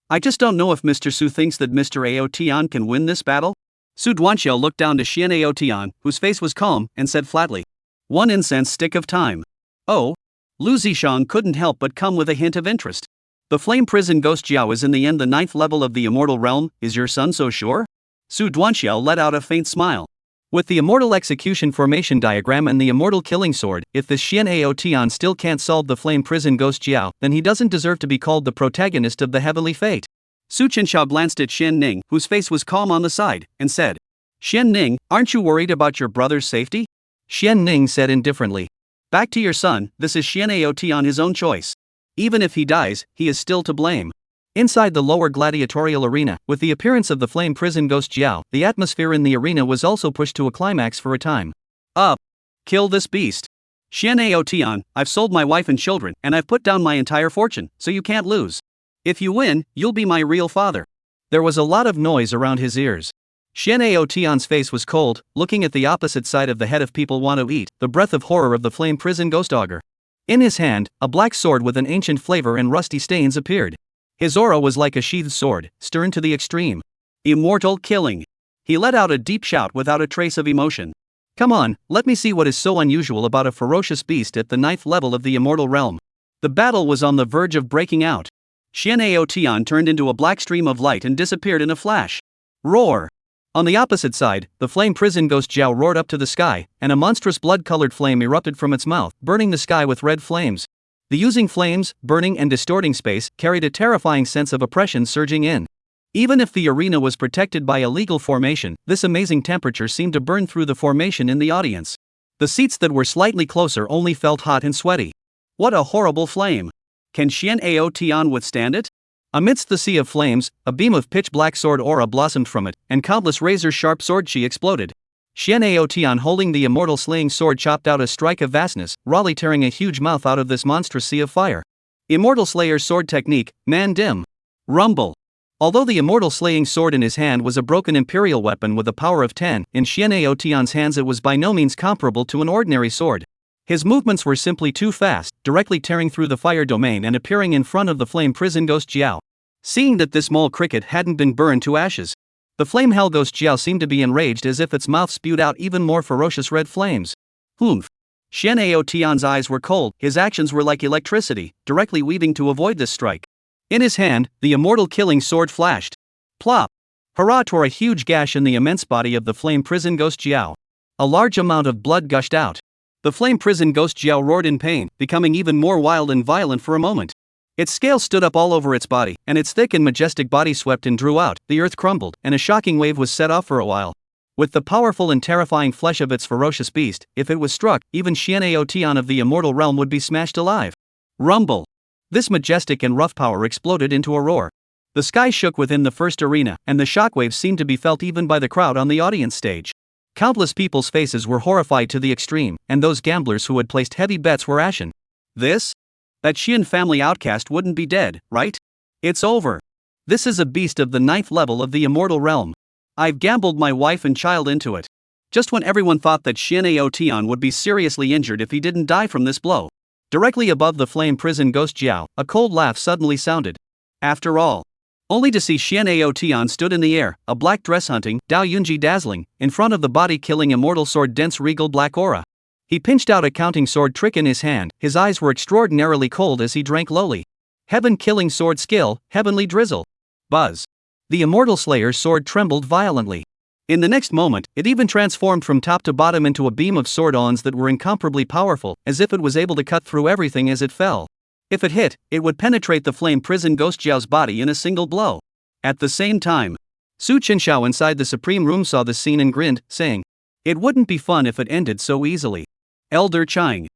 I just don't know if Mr. Su thinks that Mr. Aotian can win this battle? Su Duanxiao looked down to Shien Aotian, whose face was calm, and said flatly. 1 incense stick of time. Oh? Lu Zishan couldn't help but come with a hint of interest. The flame prison ghost Jiao is in the end the 9th level of the Immortal Realm, is your son so sure? Su Duanxiao let out a faint smile. With the Immortal Execution Formation Diagram and the Immortal Killing Sword, if this Shien Aotian still can't solve the flame prison ghost Jiao, then he doesn't deserve to be called the protagonist of the heavenly fate. Su Chenxiao glanced at Shien Ning, whose face was calm on the side, and said, Shien Ning, aren't you worried about your brother's safety? Shien Ning said indifferently. Back to your son, this is Shien Aotian his own choice. Even if he dies, he is still to blame. Inside the lower gladiatorial arena, with the appearance of the flame prison ghost Jiao, the atmosphere in the arena was also pushed to a climax for a time. Up! Kill this beast. Shien Aotian, I've sold my wife and children, and I've put down my entire fortune, so you can't lose. If you win, you'll be my real father. There was a lot of noise around his ears. Shien Aotian's face was cold, looking at the opposite side of the head of people want to eat, the breath of horror of the flame prison ghost augur. In his hand, a black sword with an ancient flavor and rusty stains appeared. His aura was like a sheathed sword, stern to the extreme. Immortal killing. He let out a deep shout without a trace of emotion. Come on, let me see what is so unusual about a ferocious beast at the 9th level of the Immortal Realm. The battle was on the verge of breaking out. Shien Aotian turned into a black stream of light and disappeared in a flash. Roar! On the opposite side, the flame prison ghost Jiao roared up to the sky, and a monstrous blood-colored flame erupted from its mouth, burning the sky with red flames. The using flames, burning and distorting space carried a terrifying sense of oppression surging in. Even if the arena was protected by a legal formation, this amazing temperature seemed to burn through the formation in the audience. The seats that were slightly closer only felt hot and sweaty. What a horrible flame! Can Shien Aotian withstand it? Amidst the sea of flames, a beam of pitch-black sword aura blossomed from it, and countless razor-sharp sword chi exploded. Shien Aotian holding the immortal slaying sword chopped out a strike of vastness, rawly tearing a huge mouth out of this monstrous sea of fire. Immortal Slayer's sword technique, man dim. Rumble. Although the immortal slaying sword in his hand was a broken imperial weapon with a power of 10, in Shien Aotian's hands it was by no means comparable to an ordinary sword. His movements were simply too fast, directly tearing through the fire domain and appearing in front of the flame prison ghost Jiao. Seeing that this mole cricket hadn't been burned to ashes, the flame hell ghost Jiao seemed to be enraged as if its mouth spewed out even more ferocious red flames. Humph. Shien Tian's eyes were cold, his actions were like electricity, directly weaving to avoid this strike. In his hand, the immortal killing sword flashed. Plop! Hurrah tore a huge gash in the immense body of the flame prison ghost Jiao. A large amount of blood gushed out. The flame prison ghost Jiao roared in pain, becoming even more wild and violent for a moment. Its scales stood up all over its body, and its thick and majestic body swept and drew out, the earth crumbled, and a shocking wave was set off for a while. With the powerful and terrifying flesh of its ferocious beast, if it was struck, even Shien Tian of the immortal realm would be smashed alive. Rumble! This majestic and rough power exploded into a roar. The sky shook within the first arena, and the shockwaves seemed to be felt even by the crowd on the audience stage. Countless people's faces were horrified to the extreme, and those gamblers who had placed heavy bets were ashen. That Shien family outcast wouldn't be dead, right? It's over. This is a beast of the 9th level of the immortal realm. I've gambled my wife and child into it. Just when everyone thought that Shien Tian would be seriously injured if he didn't die from this blow. Directly above the flame prison ghost Jiao, a cold laugh suddenly sounded. After all. Only to see Shien Tian stood in the air, a black dress hunting, Dao Yunji dazzling, in front of the body-killing immortal sword dense regal black aura. He pinched out a counting sword trick in his hand, his eyes were extraordinarily cold as he drank lowly. Heaven-killing sword skill, heavenly drizzle. Buzz. The immortal slayer's sword trembled violently. In the next moment, it even transformed from top to bottom into a beam of sword-ons that were incomparably powerful, as if it was able to cut through everything as it fell. If it hit, it would penetrate the flame prison ghost Jiao's body in a single blow. At the same time, Su Chenxiao inside the supreme room saw the scene and grinned, saying, "It wouldn't be fun if it ended so easily." Elder Qing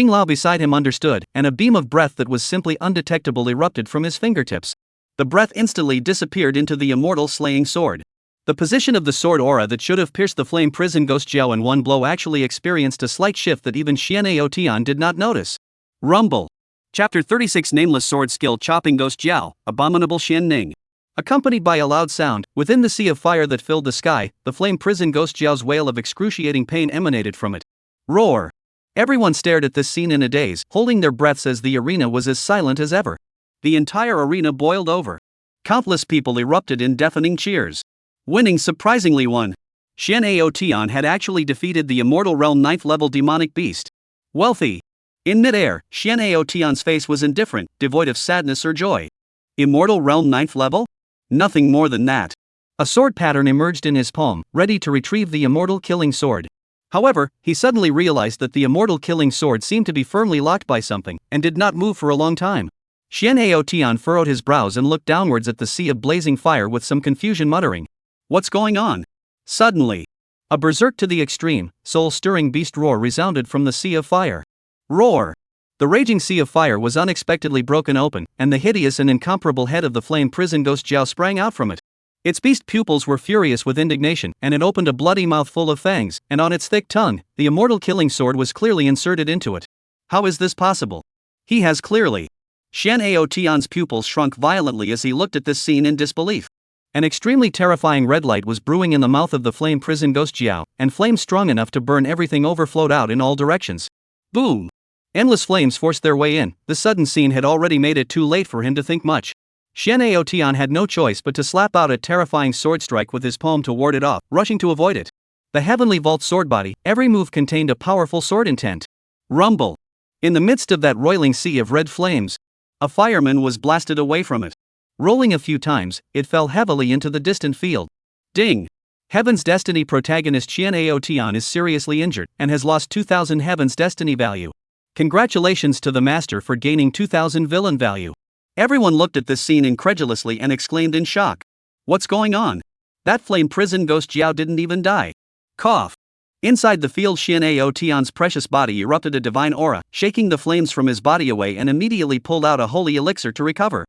Lao beside him understood, and a beam of breath that was simply undetectable erupted from his fingertips. The breath instantly disappeared into the immortal slaying sword. The position of the sword aura that should have pierced the flame prison ghost Jiao in one blow actually experienced a slight shift that even Shien Tian did not notice. Rumble. Chapter 36 Nameless Sword Skill Chopping Ghost Jiao, Abominable Shien Ning. Accompanied by a loud sound, within the sea of fire that filled the sky, the flame prison ghost Jiao's wail of excruciating pain emanated from it. Roar! Everyone stared at this scene in a daze, holding their breaths as the arena was as silent as ever. The entire arena boiled over. Countless people erupted in deafening cheers. Winning surprisingly won. Shien Tian had actually defeated the immortal realm 9th level demonic beast. Wealthy. In mid-air, Shien Tian's face was indifferent, devoid of sadness or joy. Immortal realm 9th level? Nothing more than that. A sword pattern emerged in his palm, ready to retrieve the immortal killing sword. However, he suddenly realized that the immortal killing sword seemed to be firmly locked by something, and did not move for a long time. Shien Tian furrowed his brows and looked downwards at the sea of blazing fire with some confusion, muttering, "What's going on?" Suddenly, a berserk to the extreme, soul-stirring beast roar resounded from the sea of fire. Roar! The raging sea of fire was unexpectedly broken open, and the hideous and incomparable head of the flame prison ghost Jiao sprang out from it. Its beast pupils were furious with indignation, and it opened a bloody mouth full of fangs, and on its thick tongue, the immortal killing sword was clearly inserted into it. How is this possible? He has clearly. Shien Tian's pupils shrunk violently as he looked at this scene in disbelief. An extremely terrifying red light was brewing in the mouth of the flame prison ghost Jiao, and flames strong enough to burn everything overflowed out in all directions. Boom! Endless flames forced their way in. The sudden scene had already made it too late for him to think much. Shien Tian had no choice but to slap out a terrifying sword strike with his palm to ward it off, rushing to avoid it. The heavenly vault sword body, every move contained a powerful sword intent. Rumble! In the midst of that roiling sea of red flames, a fireman was blasted away from it. Rolling a few times, it fell heavily into the distant field. Ding! Heaven's Destiny protagonist Shien Tian is seriously injured, and has lost 2,000 Heaven's Destiny value. Congratulations to the master for gaining 2,000 villain value. Everyone looked at this scene incredulously and exclaimed in shock. What's going on? That flame prison ghost Jiao didn't even die. Cough. Inside the field, Shien Tian's precious body erupted a divine aura, shaking the flames from his body away, and immediately pulled out a holy elixir to recover.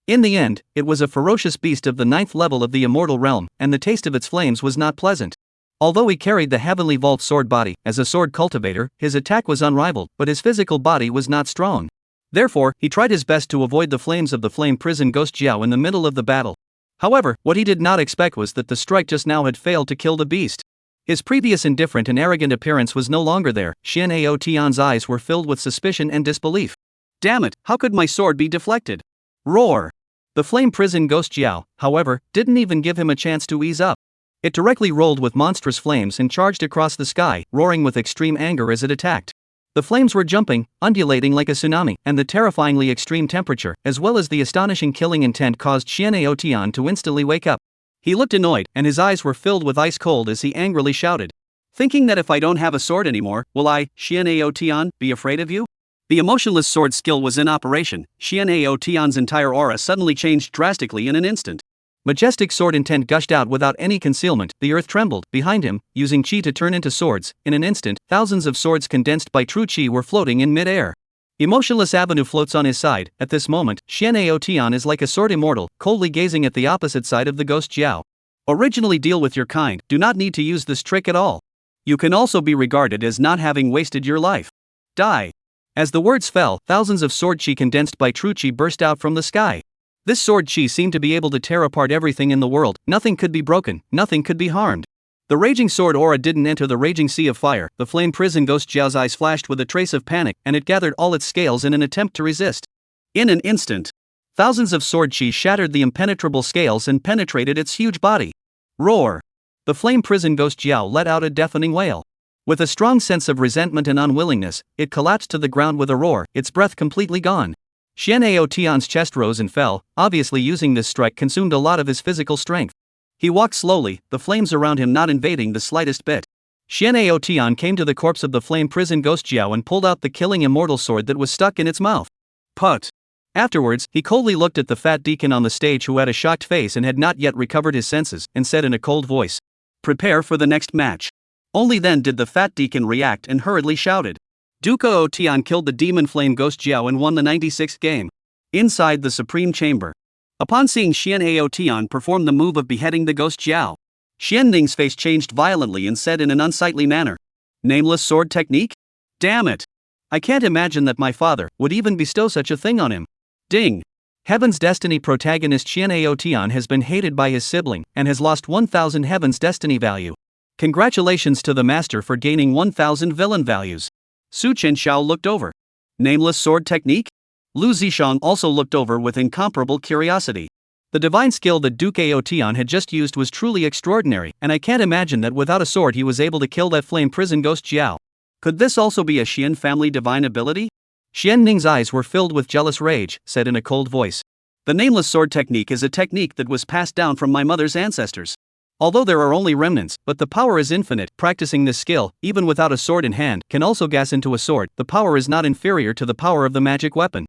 In the end, it was a ferocious beast of the 9th level of the immortal realm, and the taste of its flames was not pleasant. Although he carried the heavenly vault sword body, as a sword cultivator, his attack was unrivaled, but his physical body was not strong. Therefore, he tried his best to avoid the flames of the flame prison ghost Jiao in the middle of the battle. However, what he did not expect was that the strike just now had failed to kill the beast. His previous indifferent and arrogant appearance was no longer there. Xian'ao Tian's eyes were filled with suspicion and disbelief. Damn it, how could my sword be deflected? Roar! The flame prison ghost Jiao, however, didn't even give him a chance to ease up. It directly rolled with monstrous flames and charged across the sky, roaring with extreme anger as it attacked. The flames were jumping, undulating like a tsunami, and the terrifyingly extreme temperature, as well as the astonishing killing intent, caused Xian'ao Tian to instantly wake up. He looked annoyed, and his eyes were filled with ice cold as he angrily shouted. Thinking that if I don't have a sword anymore, will I, Xian'ao Tian, be afraid of you? The emotionless sword skill was in operation. Xian'ao Tian's entire aura suddenly changed drastically in an instant. Majestic sword intent gushed out without any concealment. The earth trembled behind him, using chi to turn into swords. In an instant, thousands of swords condensed by true chi were floating in mid-air. Emotionless Avenue floats on his side. At this moment, Xian'ao Tian is like a sword immortal, coldly gazing at the opposite side of the ghost Jiao. Originally deal with your kind, do not need to use this trick at all. You can also be regarded as not having wasted your life. Die. As the words fell, thousands of sword chi condensed by true chi burst out from the sky. This sword chi seemed to be able to tear apart everything in the world. Nothing could be broken, nothing could be harmed. The raging sword aura didn't enter the raging sea of fire. The flame prison ghost Jiao's eyes flashed with a trace of panic, and it gathered all its scales in an attempt to resist. In an instant, thousands of sword chi shattered the impenetrable scales and penetrated its huge body. Roar! The flame prison ghost Jiao let out a deafening wail. With a strong sense of resentment and unwillingness, it collapsed to the ground with a roar, its breath completely gone. Xian'ao Tian's chest rose and fell. Obviously, using this strike consumed a lot of his physical strength. He walked slowly, the flames around him not invading the slightest bit. Xian'ao Tian came to the corpse of the flame prison ghost Jiao and pulled out the killing immortal sword that was stuck in its mouth. Put. Afterwards, he coldly looked at the fat deacon on the stage who had a shocked face and had not yet recovered his senses, and said in a cold voice, "Prepare for the next match." Only then did the fat deacon react and hurriedly shouted. Duke-o Tian killed the demon flame ghost Jiao and won the 96th game. Inside the supreme chamber. Upon seeing Xian'ao Tian perform the move of beheading the ghost Jiao, Shien Ning's face changed violently and said in an unsightly manner, "Nameless sword technique? Damn it! I can't imagine that my father would even bestow such a thing on him." Ding! Heaven's Destiny protagonist Xian'ao Tian has been hated by his sibling and has lost 1,000 Heaven's Destiny value. Congratulations to the master for gaining 1,000 villain values. Su Chenxiao looked over. Nameless sword technique? Lu Zishang also looked over with incomparable curiosity. The divine skill that Duke Ao Tian had just used was truly extraordinary, and I can't imagine that without a sword he was able to kill that flame prison ghost Jiao. Could this also be a Shien family divine ability? Shien Ning's eyes were filled with jealous rage, said in a cold voice. The nameless sword technique is a technique that was passed down from my mother's ancestors. Although there are only remnants, but the power is infinite. Practicing this skill, even without a sword in hand, can also gas into a sword. The power is not inferior to the power of the magic weapon.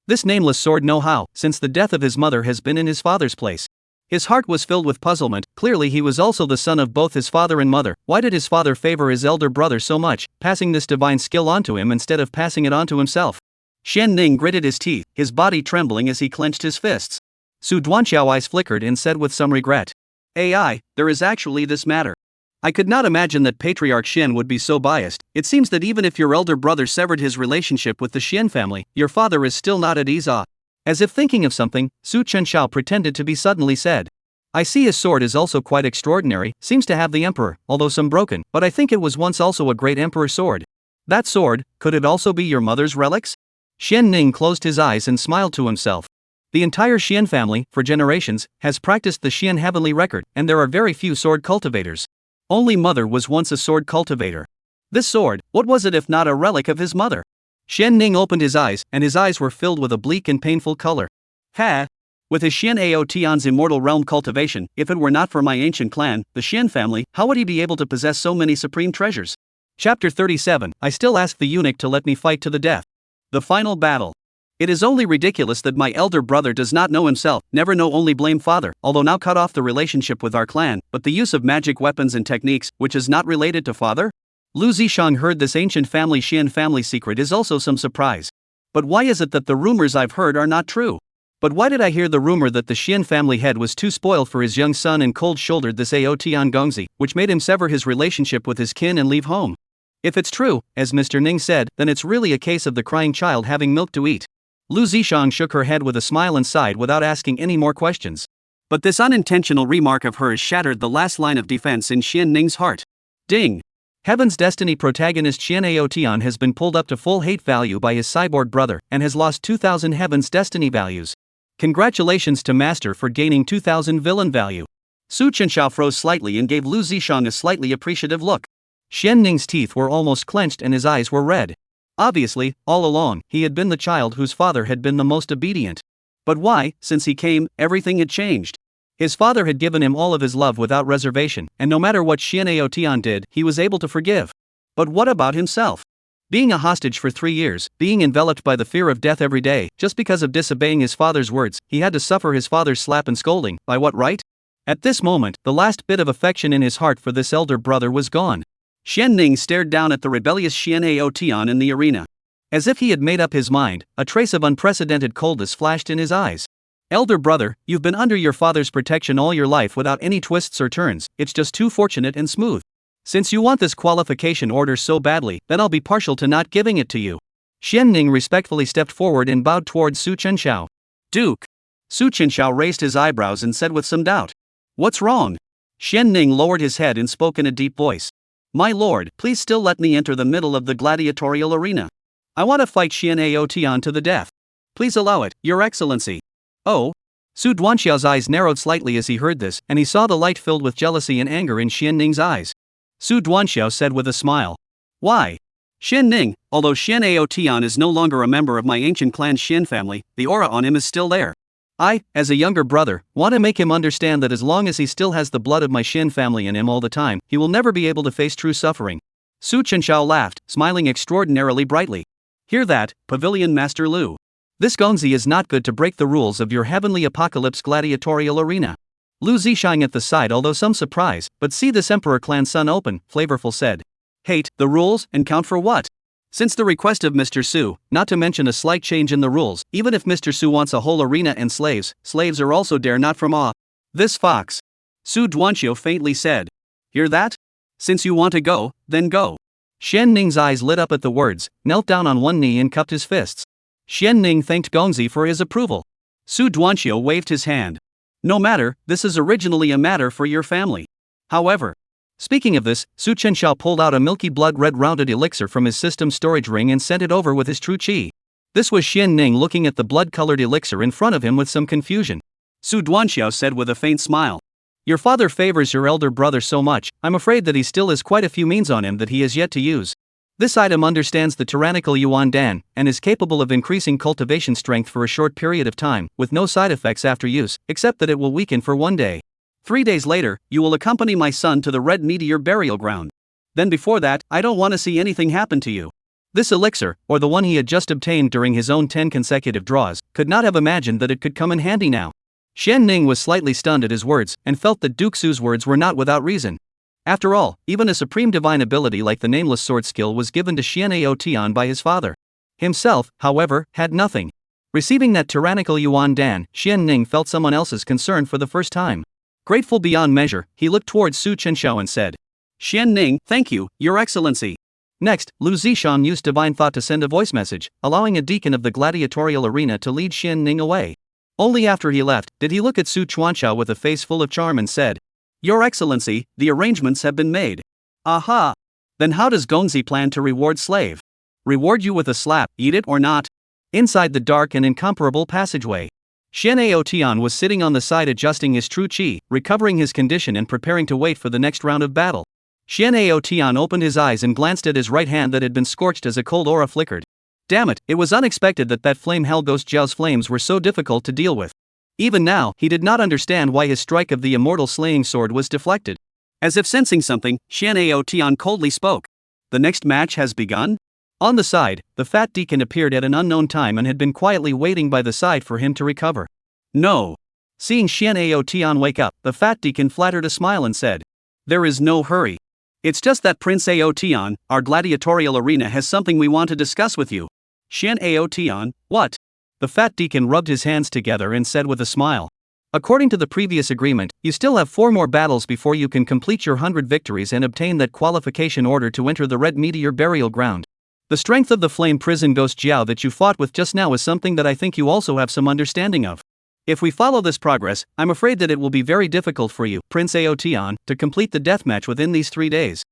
This nameless sword know how, since the death of his mother has been in his father's place. His heart was filled with puzzlement. Clearly he was also the son of both his father and mother. Why did his father favor his elder brother so much, passing this divine skill onto him instead of passing it on to himself? Shien Ning gritted his teeth, his body trembling as he clenched his fists. Su Duanqiao eyes flickered and said with some regret, "AI, there is actually this matter. I could not imagine that Patriarch Shien would be so biased. It seems that even if your elder brother severed his relationship with the Shien family, your father is still not at ease." As if thinking of something, Su Chenxiao pretended to be suddenly said, "I see his sword is also quite extraordinary, seems to have the emperor, although some broken, but I think it was once also a great emperor sword. That sword, could it also be your mother's relics?" Shien Ning closed his eyes and smiled to himself. The entire Shien family, for generations, has practiced the Shien heavenly record, and there are very few sword cultivators. Only mother was once a sword cultivator. This sword, what was it if not a relic of his mother? Shien Ning opened his eyes, and his eyes were filled with a bleak and painful color. With his Xian'ao Tian's immortal realm cultivation, if it were not for my ancient clan, the Shien family, how would he be able to possess so many supreme treasures? Chapter 37. I still ask the eunuch to let me fight to the death. The final battle. It is only ridiculous that my elder brother does not know himself, never know, only blame father, although now cut off the relationship with our clan, but the use of magic weapons and techniques, which is not related to father? Lu Zishang heard this ancient family Shien family secret is also some surprise. But why is it that the rumors I've heard are not true? But why did I hear the rumor that the Shien family head was too spoiled for his young son and cold-shouldered this Ao Tian Gongzi, which made him sever his relationship with his kin and leave home? If it's true, as Mr. Ning said, then it's really a case of the crying child having milk to eat. Lu Zishang shook her head with a smile and sighed without asking any more questions. But this unintentional remark of hers shattered the last line of defense in Shien Ning's heart. Ding. Heaven's Destiny protagonist Shien has been pulled up to full hate value by his cyborg brother and has lost 2,000 Heaven's Destiny values. Congratulations to Master for gaining 2,000 villain value. Chenxiao froze slightly and gave Lu Zishang a slightly appreciative look. Xian Ning's teeth were almost clenched and his eyes were red. Obviously, all along, he had been the child whose father had been the most obedient. But why, since he came, everything had changed. His father had given him all of his love without reservation, and no matter what Xian did, he was able to forgive. But what about himself? Being a hostage for 3 years, being enveloped by the fear of death every day, just because of disobeying his father's words, he had to suffer his father's slap and scolding, by what right? At this moment, the last bit of affection in his heart for this elder brother was gone. Xian Ning stared down at the rebellious Xian in the arena. As if he had made up his mind, a trace of unprecedented coldness flashed in his eyes. Elder brother, you've been under your father's protection all your life without any twists or turns, it's just too fortunate and smooth. Since you want this qualification order so badly, then I'll be partial to not giving it to you. Xian Ning respectfully stepped forward and bowed towards Su Chenxiao. Duke. Su Chenxiao raised his eyebrows and said with some doubt. What's wrong? Xian Ning lowered his head and spoke in a deep voice. My lord, please still let me enter the middle of the gladiatorial arena. I want to fight Xian to the death. Please allow it, your excellency. Oh? Su Duanxiao's eyes narrowed slightly as he heard this, and he saw the light filled with jealousy and anger in Xian Ning's eyes. Su Duanxiao said with a smile. Why? Xian Ning, although Xian is no longer a member of my ancient clan Shien family, the aura on him is still there. I, as a younger brother, want to make him understand that as long as he still has the blood of my Shien family in him all the time, he will never be able to face true suffering. Su Chenxiao laughed, smiling extraordinarily brightly. Hear that, Pavilion Master Lu. This Gongzi is not good to break the rules of your heavenly apocalypse gladiatorial arena. Lu Zishang at the side, although some surprise, but see this Emperor clan son open, flavorful said. Hate, the rules, and count for what? Since the request of Mr. Su, not to mention a slight change in the rules, even if Mr. Su wants a whole arena and slaves are also dare not from awe. This fox. Su Duanxiao faintly said. Hear that? Since you want to go, then go. Xian Ning's eyes lit up at the words, knelt down on one knee and cupped his fists. Xian Ning thanked Gongzi for his approval. Su Duanxiao waved his hand. No matter, this is originally a matter for your family. However, speaking of this, Su Chenxiao pulled out a milky blood red rounded elixir from his system storage ring and sent it over with his true qi. This was Xian Ning looking at the blood-colored elixir in front of him with some confusion. Su Duanxiao said with a faint smile. Your father favors your elder brother so much, I'm afraid that he still has quite a few means on him that he has yet to use. This item understands the tyrannical Yuan Dan, and is capable of increasing cultivation strength for a short period of time, with no side effects after use, except that it will weaken for 1 day. 3 days later, you will accompany my son to the Red Meteor burial ground. Then before that, I don't want to see anything happen to you. This elixir, or the one he had just obtained during his own 10 consecutive draws, could not have imagined that it could come in handy now. Xian Ning was slightly stunned at his words, and felt that Duke Su's words were not without reason. After all, even a supreme divine ability like the nameless sword skill was given to Xian by his father. Himself, however, had nothing. Receiving that tyrannical Yuan Dan, Xian Ning felt someone else's concern for the first time. Grateful beyond measure, he looked towards Su Chenxiao and said, Xian Ning, thank you, your excellency. Next, Lu Zishang used divine thought to send a voice message, allowing a deacon of the gladiatorial arena to lead Xian Ning away. Only after he left, did he look at Su Chuanxiao with a face full of charm and said, Your excellency, the arrangements have been made. Aha! Then how does Gongzi plan to reward slave? Reward you with a slap, eat it or not? Inside the dark and incomparable passageway, Xian was sitting on the side adjusting his true qi, recovering his condition and preparing to wait for the next round of battle. Xian opened his eyes and glanced at his right hand that had been scorched as a cold aura flickered. Damn it, it was unexpected that flame Hell Ghost Jiao's flames were so difficult to deal with. Even now, he did not understand why his strike of the immortal slaying sword was deflected. As if sensing something, Xian coldly spoke. The next match has begun? On the side, the fat deacon appeared at an unknown time and had been quietly waiting by the side for him to recover. No. Seeing Xian wake up, the fat deacon flattered a smile and said, There is no hurry. It's just that Prince Aotian, our gladiatorial arena has something we want to discuss with you. Xian, what? The fat deacon rubbed his hands together and said with a smile. According to the previous agreement, you still have 4 more battles before you can complete your 100 victories and obtain that qualification order to enter the Red Meteor burial ground. The strength of the flame prison ghost Jiao that you fought with just now is something that I think you also have some understanding of. If we follow this progress, I'm afraid that it will be very difficult for you, Prince Aotian, to complete the deathmatch within these 3 days.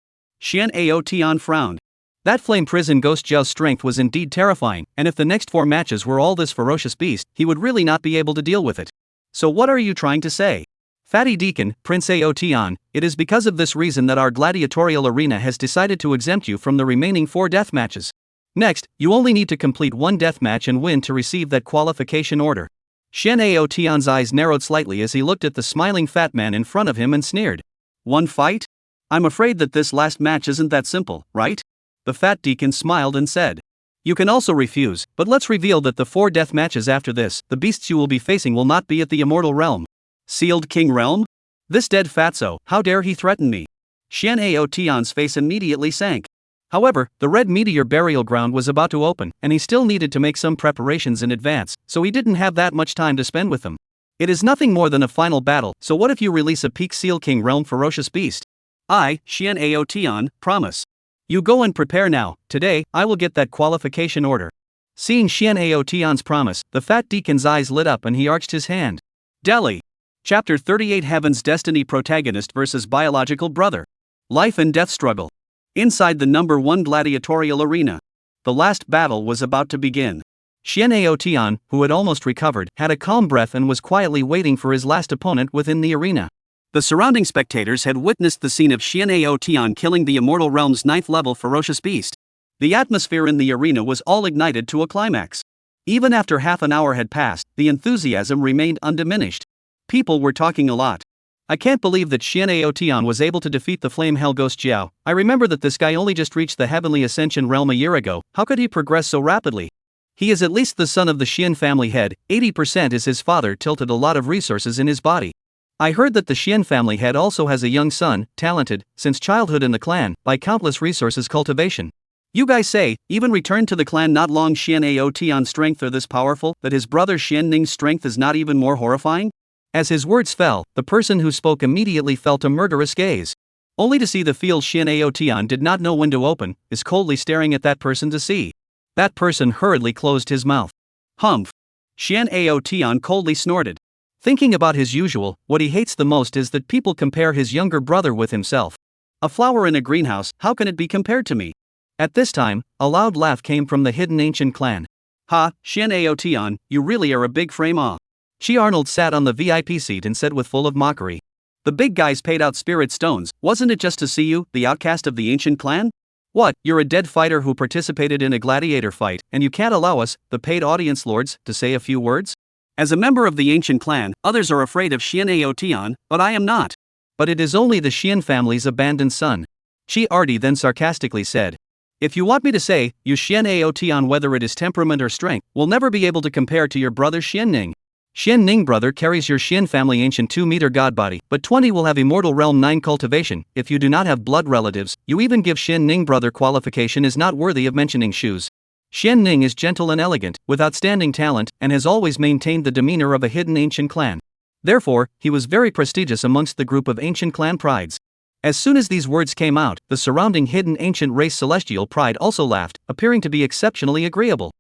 Xian Tian frowned. That flame prison ghost Zhao's strength was indeed terrifying, and if the next 4 matches were all this ferocious beast, he would really not be able to deal with it. So what are you trying to say? Fatty Deacon, Prince Tian, it is because of this reason that our gladiatorial arena has decided to exempt you from the remaining 4 death matches. Next, you only need to complete 1 death match and win to receive that qualification order. Xian Tian's eyes narrowed slightly as he looked at the smiling fat man in front of him and sneered. 1 fight? I'm afraid that this last match isn't that simple, right? The fat deacon smiled and said. You can also refuse, but let's reveal that the 4 death matches after this, the beasts you will be facing will not be at the immortal realm. Sealed King Realm? This dead fatso, how dare he threaten me? Xian Tian's face immediately sank. However, the red meteor burial ground was about to open, and he still needed to make some preparations in advance, so he didn't have that much time to spend with them. It is nothing more than a final battle, so what if you release a peak Seal King Realm ferocious beast? I, Xian Tian, promise. You go and prepare now. Today, I will get that qualification order. Seeing Xian Tian's promise, the fat deacon's eyes lit up and he arched his hand. Delhi. Chapter 38 Heaven's Destiny Protagonist vs. Biological Brother. Life and Death Struggle. Inside the number 1 gladiatorial arena. The last battle was about to begin. Xian Tian, who had almost recovered, had a calm breath and was quietly waiting for his last opponent within the arena. The surrounding spectators had witnessed the scene of Xian Tian killing the Immortal Realm's 9th level ferocious beast. The atmosphere in the arena was all ignited to a climax. Even after half an hour had passed, the enthusiasm remained undiminished. People were talking a lot. I can't believe that Xian Tian was able to defeat the flame hell ghost Zhao. I remember that this guy only just reached the heavenly Ascension realm a year ago. How could he progress so rapidly? He is at least the son of the Shien family head, 80% is his father tilted a lot of resources in his body. I heard that the Shien family head also has a young son, talented, since childhood in the clan, by countless resources cultivation. You guys say, even returned to the clan not long. Xian Tian's strength are this powerful, that his brother Xian Ning's strength is not even more horrifying? As his words fell, the person who spoke immediately felt a murderous gaze. Only to see the field Xian Tian did not know when to open, is coldly staring at that person to see. That person hurriedly closed his mouth. Humph. Xian Tian coldly snorted. Thinking about his usual, what he hates the most is that people compare his younger brother with himself. A flower in a greenhouse, how can it be compared to me? At this time, a loud laugh came from the hidden ancient clan. Ha, Xian Tian, you really are a big frame ah. Chi Arnold sat on the VIP seat and said with full of mockery. The big guys paid out spirit stones, wasn't it just to see you, the outcast of the ancient clan? What, you're a dead fighter who participated in a gladiator fight, and you can't allow us, the paid audience lords, to say a few words? As a member of the ancient clan, others are afraid of Xian Tian, but I am not. But it is only the Shien family's abandoned son. Chi Ardi then sarcastically said. If you want me to say, you Xian Tian, whether it is temperament or strength, will never be able to compare to your brother Xian Ning. Xian Ning brother carries your Shien family ancient 2-meter god body, but 20 will have immortal realm 9 cultivation. If you do not have blood relatives, you even give Xian Ning brother qualification is not worthy of mentioning. Shoes. Xian Ning is gentle and elegant, with outstanding talent, and has always maintained the demeanor of a hidden ancient clan. Therefore, he was very prestigious amongst the group of ancient clan prides. As soon as these words came out, the surrounding hidden ancient race celestial pride also laughed, appearing to be exceptionally agreeable.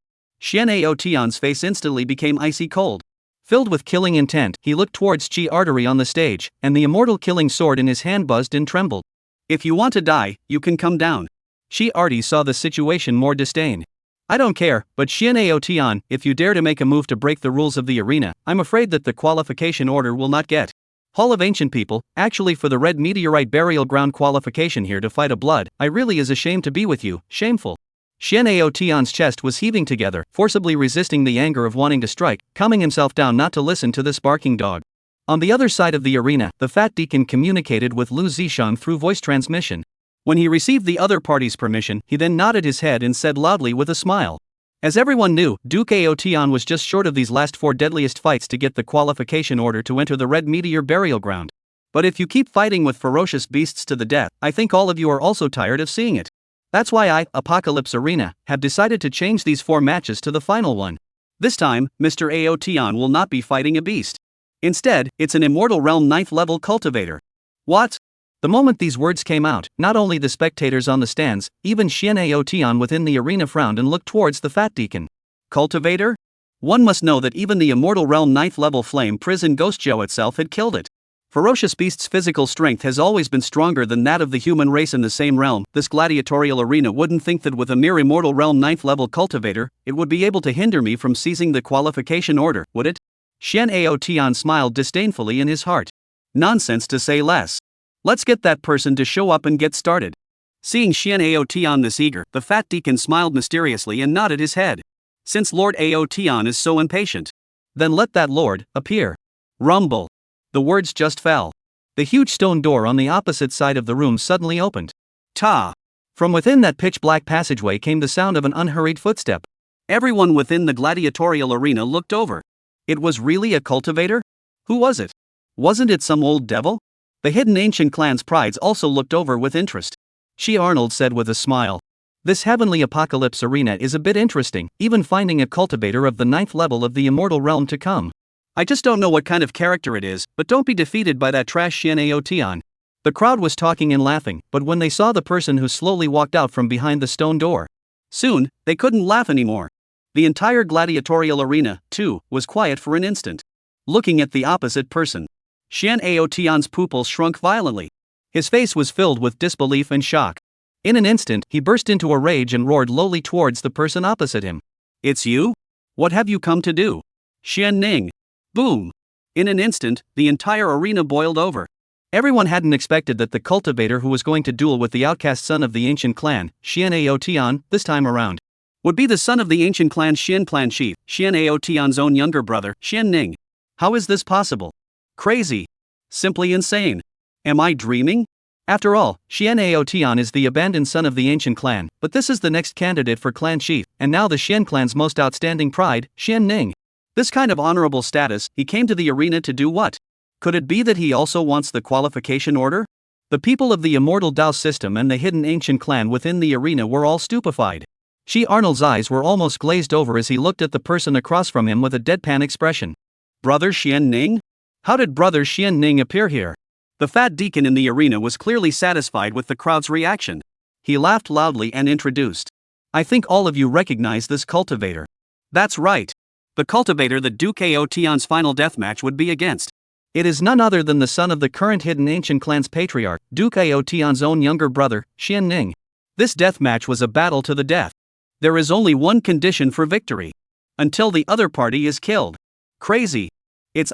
Xian Tian's face instantly became icy cold. Filled with killing intent, he looked towards Chi Artery on the stage, and the immortal killing sword in his hand buzzed and trembled. If you want to die, you can come down. Chi Artery saw the situation more disdain. I don't care, but Xian Tian, if you dare to make a move to break the rules of the arena, I'm afraid that the qualification order will not get. Hall of Ancient People, actually for the Red Meteorite Burial Ground qualification here to fight a blood, I really is ashamed to be with you, shameful. Xian Tian's chest was heaving together, forcibly resisting the anger of wanting to strike, calming himself down not to listen to this barking dog. On the other side of the arena, the fat deacon communicated with Lu Zishang through voice transmission. When he received the other party's permission, he then nodded his head and said loudly with a smile. As everyone knew, Duke Tian was just short of these last 4 deadliest fights to get the qualification order to enter the Red Meteor Burial Ground. But if you keep fighting with ferocious beasts to the death, I think all of you are also tired of seeing it. That's why I, Apocalypse Arena, have decided to change these 4 matches to the final one. This time, Mr. Tian will not be fighting a beast. Instead, it's an Immortal Realm 9th level cultivator. What? The moment these words came out, not only the spectators on the stands, even Xian Tian within the arena frowned and looked towards the fat deacon. Cultivator? One must know that even the Immortal Realm 9th level flame prison ghost Zhao itself had killed it. Ferocious beast's physical strength has always been stronger than that of the human race in the same realm. This gladiatorial arena wouldn't think that with a mere immortal realm 9th level cultivator, it would be able to hinder me from seizing the qualification order, would it? Shien Tian smiled disdainfully in his heart. Nonsense to say less. Let's get that person to show up and get started. Seeing Shien Tian this eager, the fat deacon smiled mysteriously and nodded his head. Since Lord Tian is so impatient, then let that lord appear. Rumble. The words just fell. The huge stone door on the opposite side of the room suddenly opened. Ta! From within that pitch-black passageway came the sound of an unhurried footstep. Everyone within the gladiatorial arena looked over. It was really a cultivator? Who was it? Wasn't it some old devil? The hidden ancient clan's prides also looked over with interest. She Arnold said with a smile. This heavenly apocalypse arena is a bit interesting, even finding a cultivator of the 9th level of the immortal realm to come. I just don't know what kind of character it is, but don't be defeated by that trash Shien Tian. The crowd was talking and laughing, but when they saw the person who slowly walked out from behind the stone door, soon, they couldn't laugh anymore. The entire gladiatorial arena, too, was quiet for an instant. Looking at the opposite person, Shien Tian's pupils shrunk violently. His face was filled with disbelief and shock. In an instant, he burst into a rage and roared lowly towards the person opposite him. It's you? What have you come to do? Shien Ning. Boom! In an instant, the entire arena boiled over. Everyone hadn't expected that the cultivator who was going to duel with the outcast son of the ancient clan, Shien Tian, this time around, would be the son of the ancient clan Shien clan chief, Shien Tian's own younger brother, Shien Ning. How is this possible? Crazy. Simply insane. Am I dreaming? After all, Shien Tian is the abandoned son of the ancient clan, but this is the next candidate for clan chief, and now the Shien clan's most outstanding pride, Shien Ning. This kind of honorable status, he came to the arena to do what? Could it be that he also wants the qualification order? The people of the immortal Dao system and the hidden ancient clan within the arena were all stupefied. She Arnold's eyes were almost glazed over as he looked at the person across from him with a deadpan expression. Brother Shien Ning? How did Brother Shien Ning appear here? The fat deacon in the arena was clearly satisfied with the crowd's reaction. He laughed loudly and introduced. I think all of you recognize this cultivator. That's right. The cultivator that Duke Tian's final deathmatch would be against. It is none other than the son of the current hidden ancient clan's patriarch, Duke Tian's own younger brother, Shien Ning. This deathmatch was a battle to the death. There is only one condition for victory. Until the other party is killed. Crazy. It's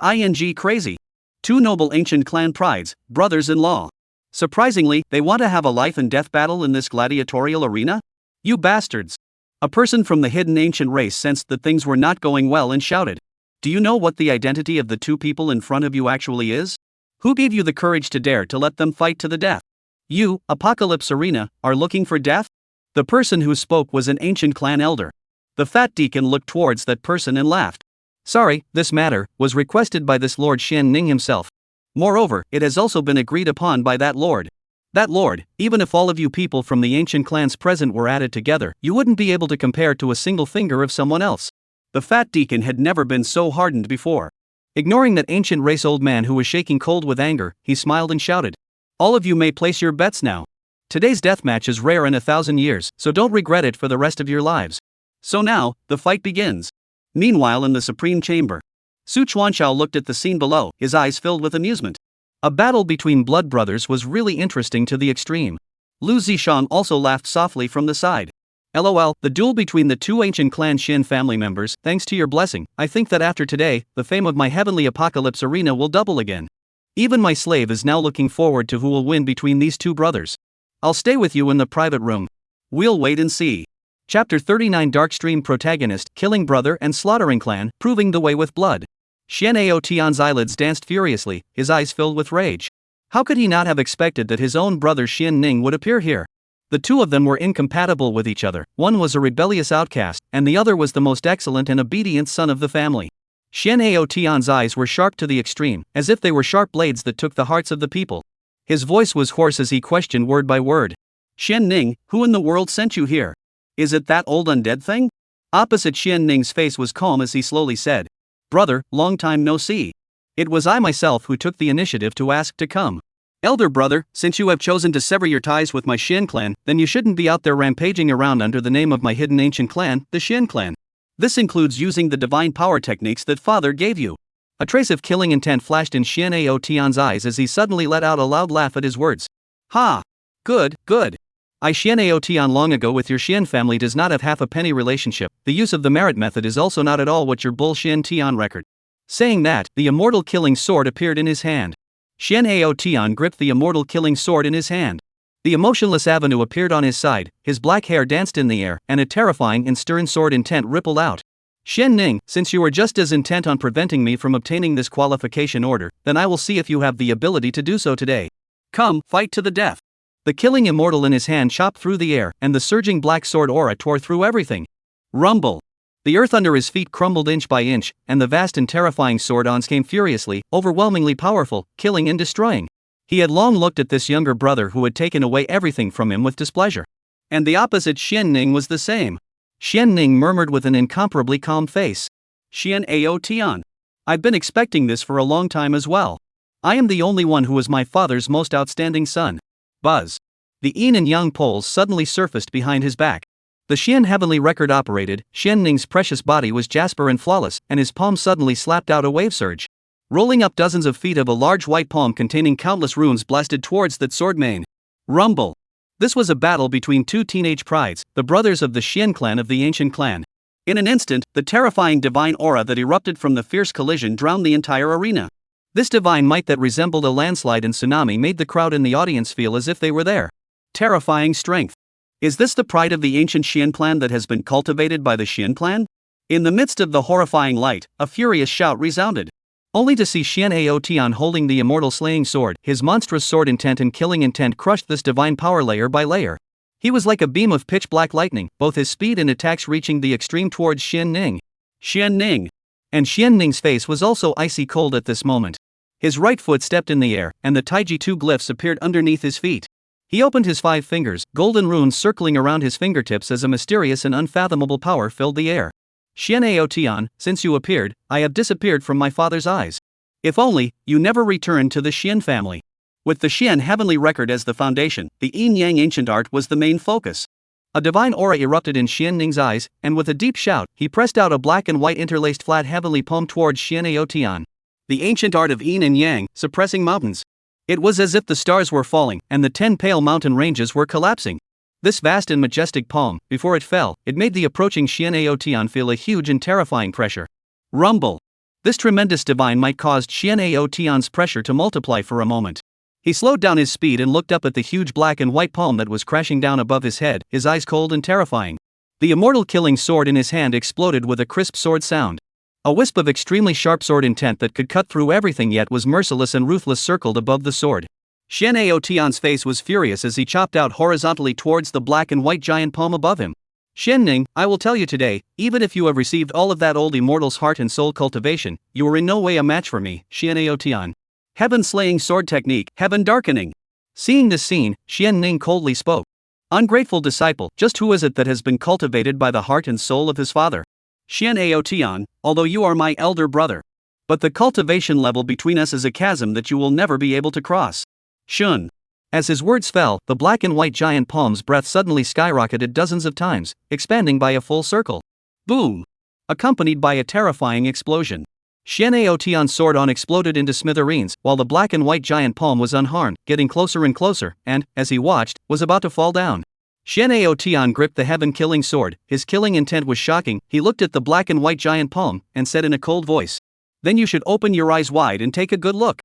crazy. Two noble ancient clan prides, brothers-in-law. Surprisingly, they want to have a life and death battle in this gladiatorial arena? You bastards. A person from the hidden ancient race sensed that things were not going well and shouted. Do you know what the identity of the two people in front of you actually is? Who gave you the courage to dare to let them fight to the death? You, Apocalypse Arena, are looking for death? The person who spoke was an ancient clan elder. The fat deacon looked towards that person and laughed. Sorry, this matter was requested by this Lord Shien Ning himself. Moreover, it has also been agreed upon by that lord. That lord, even if all of you people from the ancient clans present were added together, you wouldn't be able to compare to a single finger of someone else. The fat deacon had never been so hardened before. Ignoring that ancient race old man who was shaking cold with anger, he smiled and shouted. All of you may place your bets now. Today's deathmatch is rare in 1,000 years, so don't regret it for the rest of your lives. So now, the fight begins. Meanwhile in the Supreme Chamber, Su Chuanxiao looked at the scene below, his eyes filled with amusement. A battle between blood brothers was really interesting to the extreme. Lu Zishang also laughed softly from the side. LOL, the duel between the two ancient clan Shien family members, thanks to your blessing, I think that after today, the fame of my heavenly apocalypse arena will double again. Even my slave is now looking forward to who will win between these two brothers. I'll stay with you in the private room. We'll wait and see. Chapter 39 Darkstream Protagonist, Killing Brother and Slaughtering Clan, Proving the Way with Blood. Shien Tian's eyelids danced furiously, his eyes filled with rage. How could he not have expected that his own brother Shien Ning would appear here? The two of them were incompatible with each other, one was a rebellious outcast, and the other was the most excellent and obedient son of the family. Shien Tian's eyes were sharp to the extreme, as if they were sharp blades that took the hearts of the people. His voice was hoarse as he questioned word by word. Shien Ning, who in the world sent you here? Is it that old undead thing? Opposite Shien Ning's face was calm as he slowly said. Brother, long time no see. It was I myself who took the initiative to ask to come. Elder brother, since you have chosen to sever your ties with my Shien clan, then you shouldn't be out there rampaging around under the name of my hidden ancient clan, the Shien clan. This includes using the divine power techniques that father gave you. A trace of killing intent flashed in Xian'ao Tian's eyes as he suddenly let out a loud laugh at his words. Ha! Good, good. I Xian'ao Tian long ago with your Shien family does not have half a penny relationship. The use of the merit method is also not at all what your bull Shien Tian record. Saying that, the immortal killing sword appeared in his hand. Xian'ao Tian gripped the immortal killing sword in his hand. The emotionless avenue appeared on his side, his black hair danced in the air, and a terrifying and stern sword intent rippled out. Shen Ning, since you are just as intent on preventing me from obtaining this qualification order, then I will see if you have the ability to do so today. Come, fight to the death. The killing immortal in his hand chopped through the air, and the surging black sword aura tore through everything. Rumble. The earth under his feet crumbled inch by inch, and the vast and terrifying sword-ons came furiously, overwhelmingly powerful, killing and destroying. He had long looked at this younger brother who had taken away everything from him with displeasure. And the opposite Xian Ning was the same. Xian Ning murmured with an incomparably calm face. Xian'ao Tian. I've been expecting this for a long time as well. I am the only one who is my father's most outstanding son. Buzz. The yin and yang poles suddenly surfaced behind his back. The Shien heavenly record operated, Xian Ning's precious body was jasper and flawless, and his palm suddenly slapped out a wave surge. Rolling up dozens of feet of a large white palm containing countless runes blasted towards that sword mane. Rumble. This was a battle between two teenage prides, the brothers of the Shien clan of the ancient clan. In an instant, the terrifying divine aura that erupted from the fierce collision drowned the entire arena. This divine might that resembled a landslide and tsunami made the crowd in the audience feel as if they were there. Terrifying strength. Is this the pride of the ancient Shien clan that has been cultivated by the Shien clan? In the midst of the horrifying light, a furious shout resounded. Only to see Xian'ao Tian holding the immortal slaying sword, his monstrous sword intent and killing intent crushed this divine power layer by layer. He was like a beam of pitch-black lightning, both his speed and attacks reaching the extreme towards Xian Ning. Xian Ning. And Xian Ning's face was also icy cold at this moment. His right foot stepped in the air, and the Taiji 2 glyphs appeared underneath his feet. He opened his 5 fingers, golden runes circling around his fingertips as a mysterious and unfathomable power filled the air. Xian'ao Tian, since you appeared, I have disappeared from my father's eyes. If only, you never returned to the Shien family. With the Shien heavenly record as the foundation, the yin-yang ancient art was the main focus. A divine aura erupted in Xian Ning's eyes, and with a deep shout, he pressed out a black and white interlaced flat heavenly palm towards Xian'ao Tian. The ancient art of yin and yang, suppressing mountains. It was as if the stars were falling, and the 10 pale mountain ranges were collapsing. This vast and majestic palm, before it fell, it made the approaching Xian'ao Tian feel a huge and terrifying pressure. Rumble. This tremendous divine might caused Xian'ao Tian's pressure to multiply for a moment. He slowed down his speed and looked up at the huge black and white palm that was crashing down above his head, his eyes cold and terrifying. The immortal killing sword in his hand exploded with a crisp sword sound. A wisp of extremely sharp sword intent that could cut through everything yet was merciless and ruthless circled above the sword. Xian'ao Tian's face was furious as he chopped out horizontally towards the black and white giant palm above him. Xian Ning, I will tell you today, even if you have received all of that old immortal's heart and soul cultivation, you are in no way a match for me, Xian'ao Tian. Heaven-slaying sword technique, heaven darkening. Seeing this scene, Xian Ning coldly spoke. Ungrateful disciple, just who is it that has been cultivated by the heart and soul of his father? Xian'ao Tian, although you are my elder brother. But the cultivation level between us is a chasm that you will never be able to cross. Shun. As his words fell, the black and white giant palm's breath suddenly skyrocketed dozens of times, expanding by a full circle. Boom! Accompanied by a terrifying explosion. Xian'ao Tian's sword-on exploded into smithereens, while the black and white giant palm was unharmed, getting closer and closer, and, as he watched, was about to fall down. Xian'ao Tian gripped the heaven-killing sword, his killing intent was shocking. He looked at the black and white giant palm, and said in a cold voice. Then you should open your eyes wide and take a good look.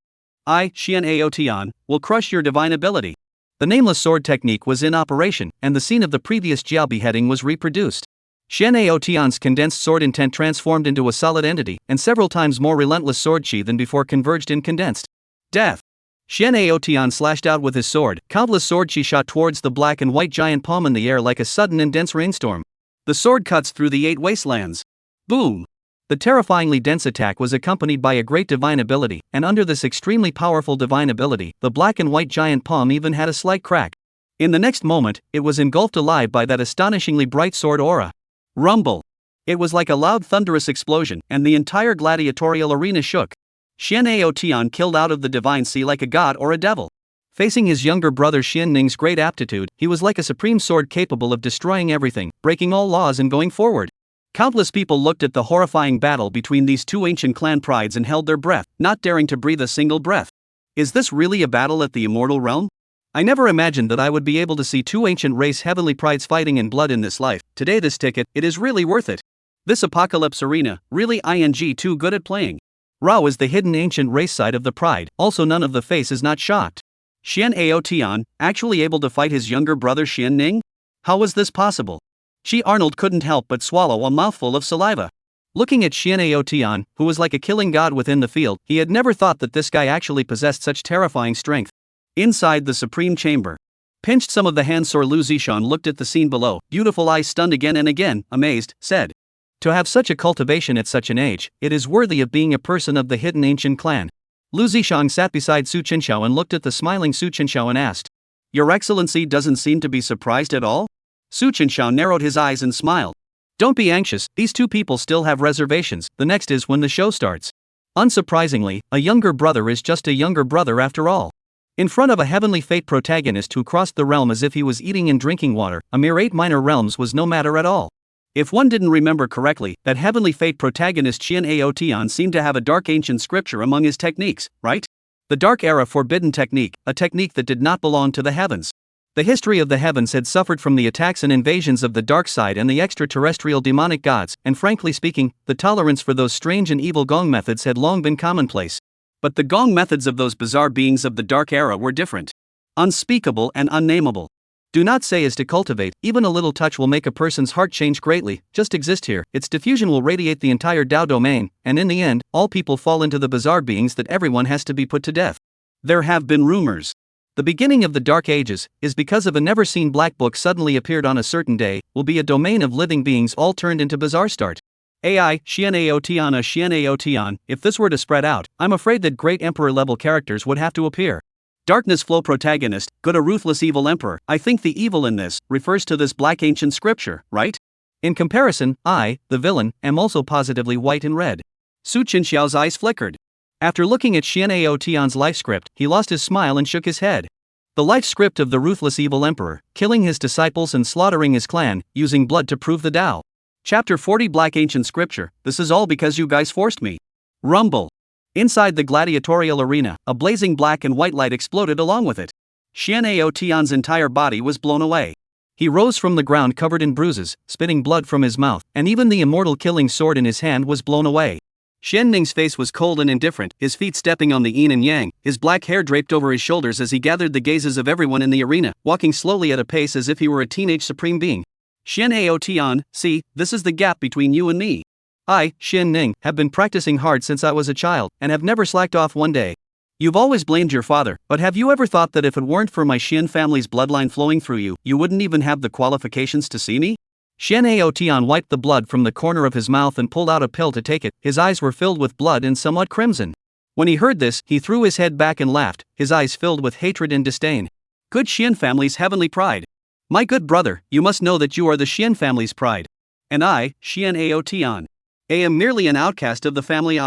I, Xian'ao Tian, will crush your divine ability. The nameless sword technique was in operation, and the scene of the previous Jiao beheading was reproduced. Xian'ao Tian's condensed sword intent transformed into a solid entity, and several times more relentless sword chi than before converged in condensed. Death! Xian'ao Tian slashed out with his sword, countless sword chi shot towards the black and white giant palm in the air like a sudden and dense rainstorm. The sword cuts through the 8 wastelands. Boom! The terrifyingly dense attack was accompanied by a great divine ability, and under this extremely powerful divine ability, the black and white giant palm even had a slight crack. In the next moment, it was engulfed alive by that astonishingly bright sword aura. Rumble! It was like a loud thunderous explosion, and the entire gladiatorial arena shook. Xian'ao Tian killed out of the divine sea like a god or a devil. Facing his younger brother Xian Ning's great aptitude, he was like a supreme sword capable of destroying everything, breaking all laws and going forward. Countless people looked at the horrifying battle between these two ancient clan prides and held their breath, not daring to breathe a single breath. Is this really a battle at the immortal realm? I never imagined that I would be able to see two ancient race heavenly prides fighting in blood in this life. Today this ticket, it is really worth it. This apocalypse arena, really too good at playing. Rao is the hidden ancient race side of the pride, also none of the face is not shocked. Shien Tian, actually able to fight his younger brother Shien Ning? How was this possible? Arnold couldn't help but swallow a mouthful of saliva. Looking at Shien Tian, who was like a killing god within the field, he had never thought that this guy actually possessed such terrifying strength. Inside the supreme chamber, pinched some of the hands, Lu Zishan looked at the scene below, beautiful eyes stunned again and again, amazed, said. To have such a cultivation at such an age, it is worthy of being a person of the hidden ancient clan. Lu Zishang sat beside Su Chenxiao and looked at the smiling Su Chenxiao and asked. Your Excellency doesn't seem to be surprised at all? Su Chenxiao narrowed his eyes and smiled. Don't be anxious, these two people still have reservations, the next is when the show starts. Unsurprisingly, a younger brother is just a younger brother after all. In front of a heavenly fate protagonist who crossed the realm as if he was eating and drinking water, a mere 8 minor realms was no matter at all. If one didn't remember correctly, that heavenly fate protagonist Shien Tian seemed to have a dark ancient scripture among his techniques, right? The dark era forbidden technique, a technique that did not belong to the heavens. The history of the heavens had suffered from the attacks and invasions of the dark side and the extraterrestrial demonic gods, and frankly speaking, the tolerance for those strange and evil gong methods had long been commonplace. But the gong methods of those bizarre beings of the dark era were different. Unspeakable and unnameable. Do not say is to cultivate, even a little touch will make a person's heart change greatly, just exist here, its diffusion will radiate the entire Dao domain, and in the end, all people fall into the bizarre beings that everyone has to be put to death. There have been rumors. The beginning of the Dark Ages is because of a never-seen black book suddenly appeared on a certain day, will be a domain of living beings all turned into bizarre start. Shien Tian, if this were to spread out, I'm afraid that great emperor-level characters would have to appear. Darkness flow protagonist, good a ruthless evil emperor, I think the evil in this refers to this black ancient scripture, right? In comparison, I, the villain, am also positively white and red. Su Chenxiao's eyes flickered. After looking at Shien Tian's life script, he lost his smile and shook his head. The life script of the ruthless evil emperor, killing his disciples and slaughtering his clan, using blood to prove the Tao. Chapter 40 Black Ancient Scripture, this is all because you guys forced me. Rumble. Inside the gladiatorial arena, a blazing black and white light exploded along with it. Shien Tian's entire body was blown away. He rose from the ground covered in bruises, spitting blood from his mouth, and even the immortal killing sword in his hand was blown away. Shien Ning's face was cold and indifferent, his feet stepping on the yin and yang, his black hair draped over his shoulders as he gathered the gazes of everyone in the arena, walking slowly at a pace as if he were a teenage supreme being. Shien Tian, see, this is the gap between you and me. I, Shien Ning, have been practicing hard since I was a child, and have never slacked off one day. You've always blamed your father, but have you ever thought that if it weren't for my Shien family's bloodline flowing through you, you wouldn't even have the qualifications to see me? Shien Tian wiped the blood from the corner of his mouth and pulled out a pill to take it, his eyes were filled with blood and somewhat crimson. When he heard this, he threw his head back and laughed, his eyes filled with hatred and disdain. Good Shien family's heavenly pride. My good brother, you must know that you are the Shien family's pride. And I, Shien Tian, am merely an outcast of the family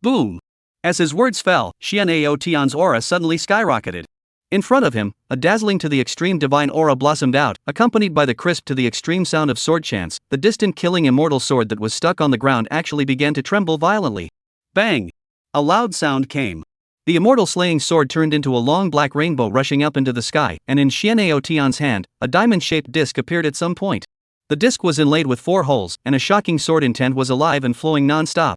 Boom! As his words fell, Shien Tian's aura suddenly skyrocketed. In front of him, a dazzling to the extreme divine aura blossomed out, accompanied by the crisp to the extreme sound of sword chants. The distant killing immortal sword that was stuck on the ground actually began to tremble violently. Bang! A loud sound came. The immortal slaying sword turned into a long black rainbow rushing up into the sky, and in Shien Tian's hand, a diamond-shaped disc appeared at some point. The disc was inlaid with 4 holes, and a shocking sword intent was alive and flowing non-stop.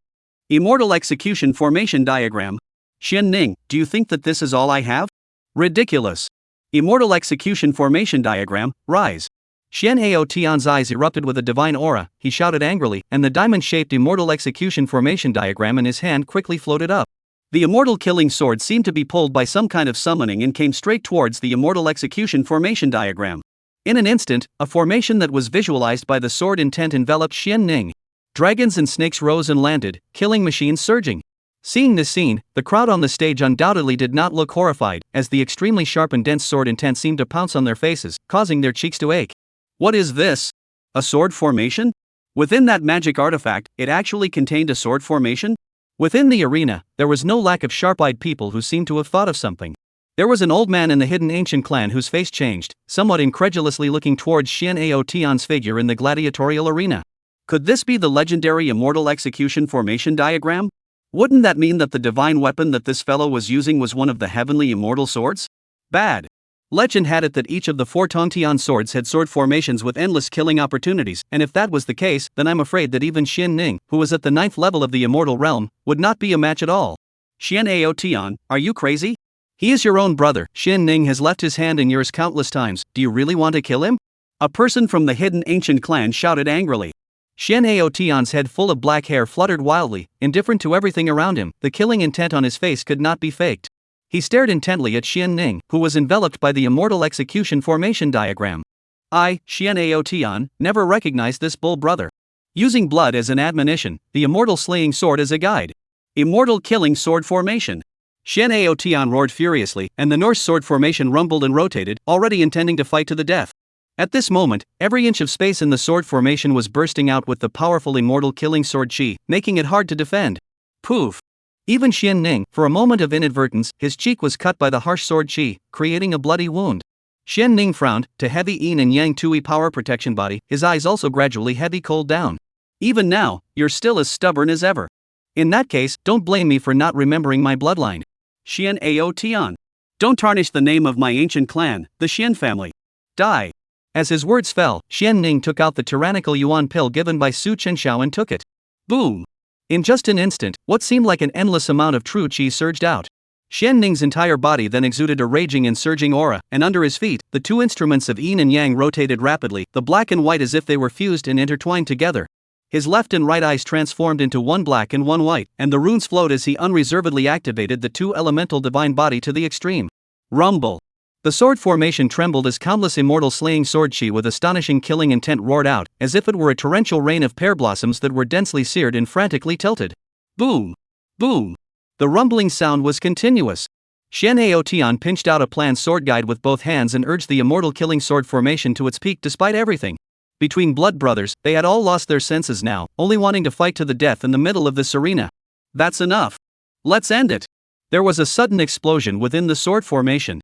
Immortal execution formation diagram. Shien Ning, do you think that this is all I have? Ridiculous. Immortal execution formation diagram, rise. Shien Tian's eyes erupted with a divine aura, he shouted angrily, and the diamond-shaped immortal execution formation diagram in his hand quickly floated up. The immortal killing sword seemed to be pulled by some kind of summoning and came straight towards the immortal execution formation diagram. In an instant, a formation that was visualized by the sword intent enveloped Shien Ning. Dragons and snakes rose and landed, killing machines surging. Seeing this scene, the crowd on the stage undoubtedly did not look horrified, as the extremely sharp and dense sword intent seemed to pounce on their faces, causing their cheeks to ache. What is this? A sword formation? Within that magic artifact, it actually contained a sword formation? Within the arena, there was no lack of sharp-eyed people who seemed to have thought of something. There was an old man in the hidden ancient clan whose face changed, somewhat incredulously looking towards Shien Tian's figure in the gladiatorial arena. Could this be the legendary immortal execution formation diagram? Wouldn't that mean that the divine weapon that this fellow was using was one of the heavenly immortal swords? Bad. Legend had it that each of the 4 Tongtian swords had sword formations with endless killing opportunities, and if that was the case, then I'm afraid that even Shien Ning, who was at the 9th level of the immortal realm, would not be a match at all. Xian'ao Tian, are you crazy? He is your own brother. Shien Ning has left his hand in yours countless times. Do you really want to kill him? A person from the hidden ancient clan shouted angrily. Xian'ao Tian's head full of black hair fluttered wildly, indifferent to everything around him. The killing intent on his face could not be faked. He stared intently at Shien Ning, who was enveloped by the immortal execution formation diagram. I, Xian'ao Tian, never recognized this bull brother. Using blood as an admonition, the immortal slaying sword as a guide. Immortal killing sword formation. Xian'ao Tian roared furiously, and the Norse sword formation rumbled and rotated, already intending to fight to the death. At this moment, every inch of space in the sword formation was bursting out with the powerful immortal killing sword chi, making it hard to defend. Poof! Even Shien Ning, for a moment of inadvertence, his cheek was cut by the harsh sword chi, creating a bloody wound. Shien Ning frowned, to heavy yin and yang tui power protection body, his eyes also gradually heavy cold down. Even now, you're still as stubborn as ever. In that case, don't blame me for not remembering my bloodline. Xian'ao Tian. Don't tarnish the name of my ancient clan, the Shien family. Die. As his words fell, Shien Ning took out the tyrannical yuan pill given by Su Chenxiao and took it. Boom! In just an instant, what seemed like an endless amount of true chi surged out. Shien Ning's entire body then exuded a raging and surging aura, and under his feet, the 2 instruments of yin and yang rotated rapidly, the black and white as if they were fused and intertwined together. His left and right eyes transformed into one black and one white, and the runes flowed as he unreservedly activated the 2 elemental divine body to the extreme. Rumble. The sword formation trembled as countless immortal slaying sword chi with astonishing killing intent roared out, as if it were a torrential rain of pear blossoms that were densely seared and frantically tilted. Boom! Boom! The rumbling sound was continuous. Xian'ao Tian pinched out a planned sword guide with both hands and urged the immortal killing sword formation to its peak despite everything. Between blood brothers, they had all lost their senses now, only wanting to fight to the death in the middle of this arena. That's enough. Let's end it. There was a sudden explosion within the sword formation.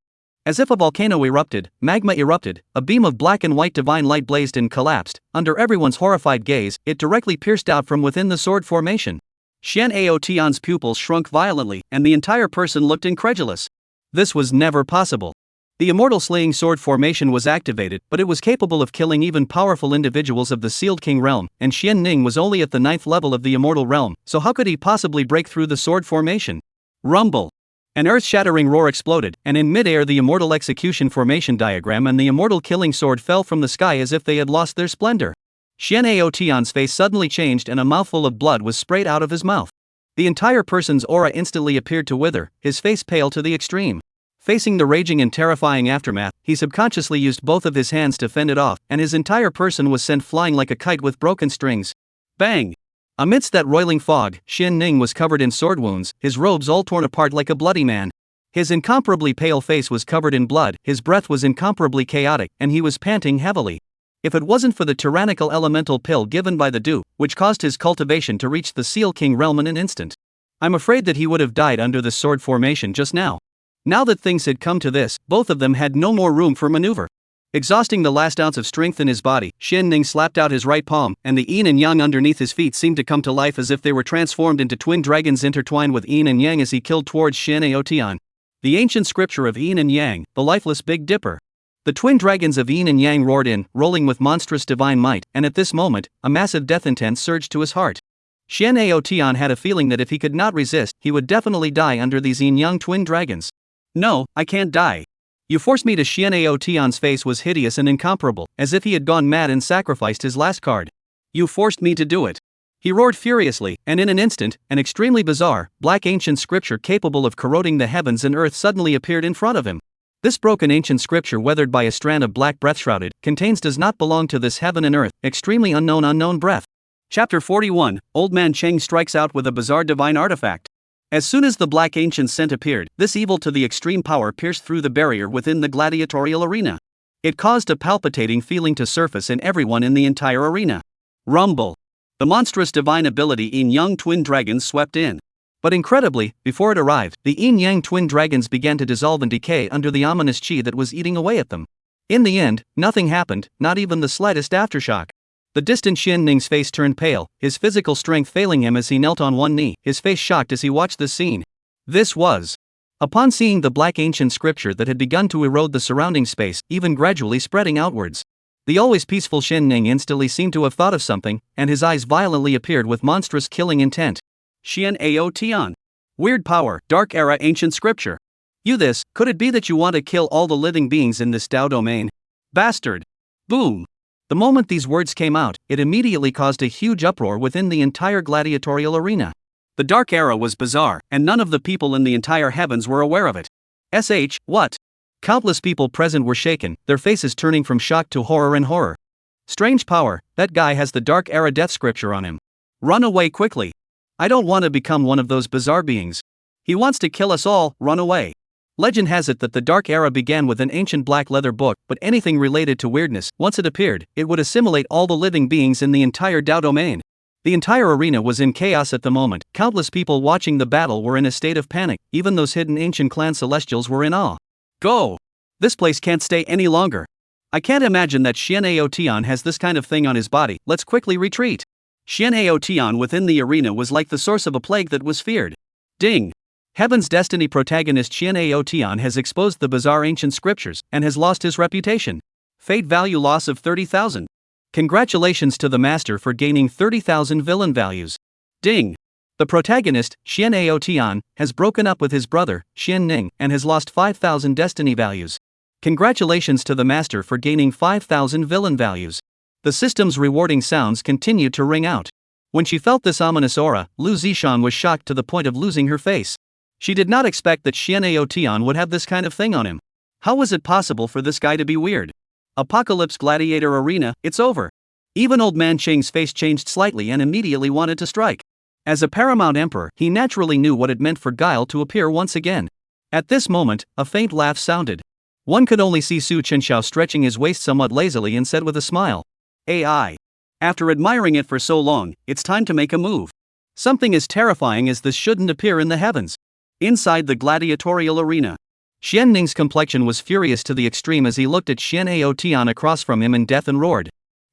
As if a volcano erupted, magma erupted, a beam of black and white divine light blazed and collapsed. Under everyone's horrified gaze, it directly pierced out from within the sword formation. Xian'ao Tian's pupils shrunk violently, and the entire person looked incredulous. This was never possible. The immortal slaying sword formation was activated, but it was capable of killing even powerful individuals of the Sealed King realm, and Shien Ning was only at the 9th level of the immortal realm, so how could he possibly break through the sword formation? Rumble! An earth-shattering roar exploded, and in mid-air the immortal execution formation diagram and the immortal killing sword fell from the sky as if they had lost their splendor. Xian'ao Tian's face suddenly changed and a mouthful of blood was sprayed out of his mouth. The entire person's aura instantly appeared to wither, his face pale to the extreme. Facing the raging and terrifying aftermath, he subconsciously used both of his hands to fend it off, and his entire person was sent flying like a kite with broken strings. Bang! Amidst that roiling fog, Shien Ning was covered in sword wounds, his robes all torn apart like a bloody man. His incomparably pale face was covered in blood, his breath was incomparably chaotic, and he was panting heavily. If it wasn't for the tyrannical elemental pill given by the dew, which caused his cultivation to reach the Seal King realm in an instant, I'm afraid that he would have died under the sword formation just now. Now that things had come to this, both of them had no more room for maneuver. Exhausting the last ounce of strength in his body, Shien Ning slapped out his right palm, and the yin and yang underneath his feet seemed to come to life as if they were transformed into twin dragons intertwined with yin and yang as he killed towards Xian'ao Tian. The ancient scripture of yin and yang, the lifeless Big Dipper. The twin dragons of yin and yang roared in, rolling with monstrous divine might, and at this moment, a massive death intent surged to his heart. Xian'ao Tian had a feeling that if he could not resist, he would definitely die under these yin-yang twin dragons. No, I can't die. You forced me to. Xian'ao Tian's face was hideous and incomparable, as if he had gone mad and sacrificed his last card. You forced me to do it. He roared furiously, and in an instant, an extremely bizarre, black ancient scripture capable of corroding the heavens and earth suddenly appeared in front of him. This broken ancient scripture, weathered by a strand of black breath shrouded, contains does not belong to this heaven and earth, extremely unknown breath. Chapter 41, Old Man Cheng strikes out with a bizarre divine artifact. As soon as the black ancient scent appeared, this evil to the extreme power pierced through the barrier within the gladiatorial arena. It caused a palpitating feeling to surface in everyone in the entire arena. Rumble. The monstrous divine ability yin-yang twin dragons swept in. But incredibly, before it arrived, the yin-yang twin dragons began to dissolve and decay under the ominous chi that was eating away at them. In the end, nothing happened, not even the slightest aftershock. The distant Shien Ning's face turned pale, his physical strength failing him as he knelt on one knee, his face shocked as he watched this scene. This was. Upon seeing the black ancient scripture that had begun to erode the surrounding space, even gradually spreading outwards, the always peaceful Shien Ning instantly seemed to have thought of something, and his eyes violently appeared with monstrous killing intent. Xian Tian. Weird power, dark era ancient scripture. You this, could it be that you want to kill all the living beings in this Dao domain? Bastard. Boom. The moment these words came out, it immediately caused a huge uproar within the entire gladiatorial arena. The dark era was bizarre, and none of the people in the entire heavens were aware of it. What? Countless people present were shaken, their faces turning from shock to horror and horror. Strange power, that guy has the dark era death scripture on him. Run away quickly. I don't want to become one of those bizarre beings. He wants to kill us all, run away. Legend has it that the Dark Era began with an ancient black leather book, but anything related to weirdness, once it appeared, it would assimilate all the living beings in the entire Dao domain. The entire arena was in chaos at the moment, countless people watching the battle were in a state of panic, even those hidden ancient clan celestials were in awe. Go! This place can't stay any longer. I can't imagine that Xian Tian has this kind of thing on his body, let's quickly retreat. Xian Tian within the arena was like the source of a plague that was feared. Ding! Heaven's Destiny protagonist Xian Tian has exposed the bizarre ancient scriptures, and has lost his reputation. Fate value loss of 30,000. Congratulations to the master for gaining 30,000 villain values. Ding! The protagonist, Xian Tian, has broken up with his brother, Shien Ning, and has lost 5,000 destiny values. Congratulations to the master for gaining 5,000 villain values. The system's rewarding sounds continued to ring out. When she felt this ominous aura, Lu Zishan was shocked to the point of losing her face. She did not expect that Xian Tian would have this kind of thing on him. How was it possible for this guy to be weird? Apocalypse Gladiator Arena, it's over. Even old man Cheng's face changed slightly and immediately wanted to strike. As a paramount emperor, he naturally knew what it meant for guile to appear once again. At this moment, a faint laugh sounded. One could only see Chenxiao stretching his waist somewhat lazily and said with a smile, AI. After admiring it for so long, it's time to make a move. Something as terrifying as this shouldn't appear in the heavens. Inside the gladiatorial arena, Shien Ning's complexion was furious to the extreme as he looked at Xian Tian across from him in death and roared.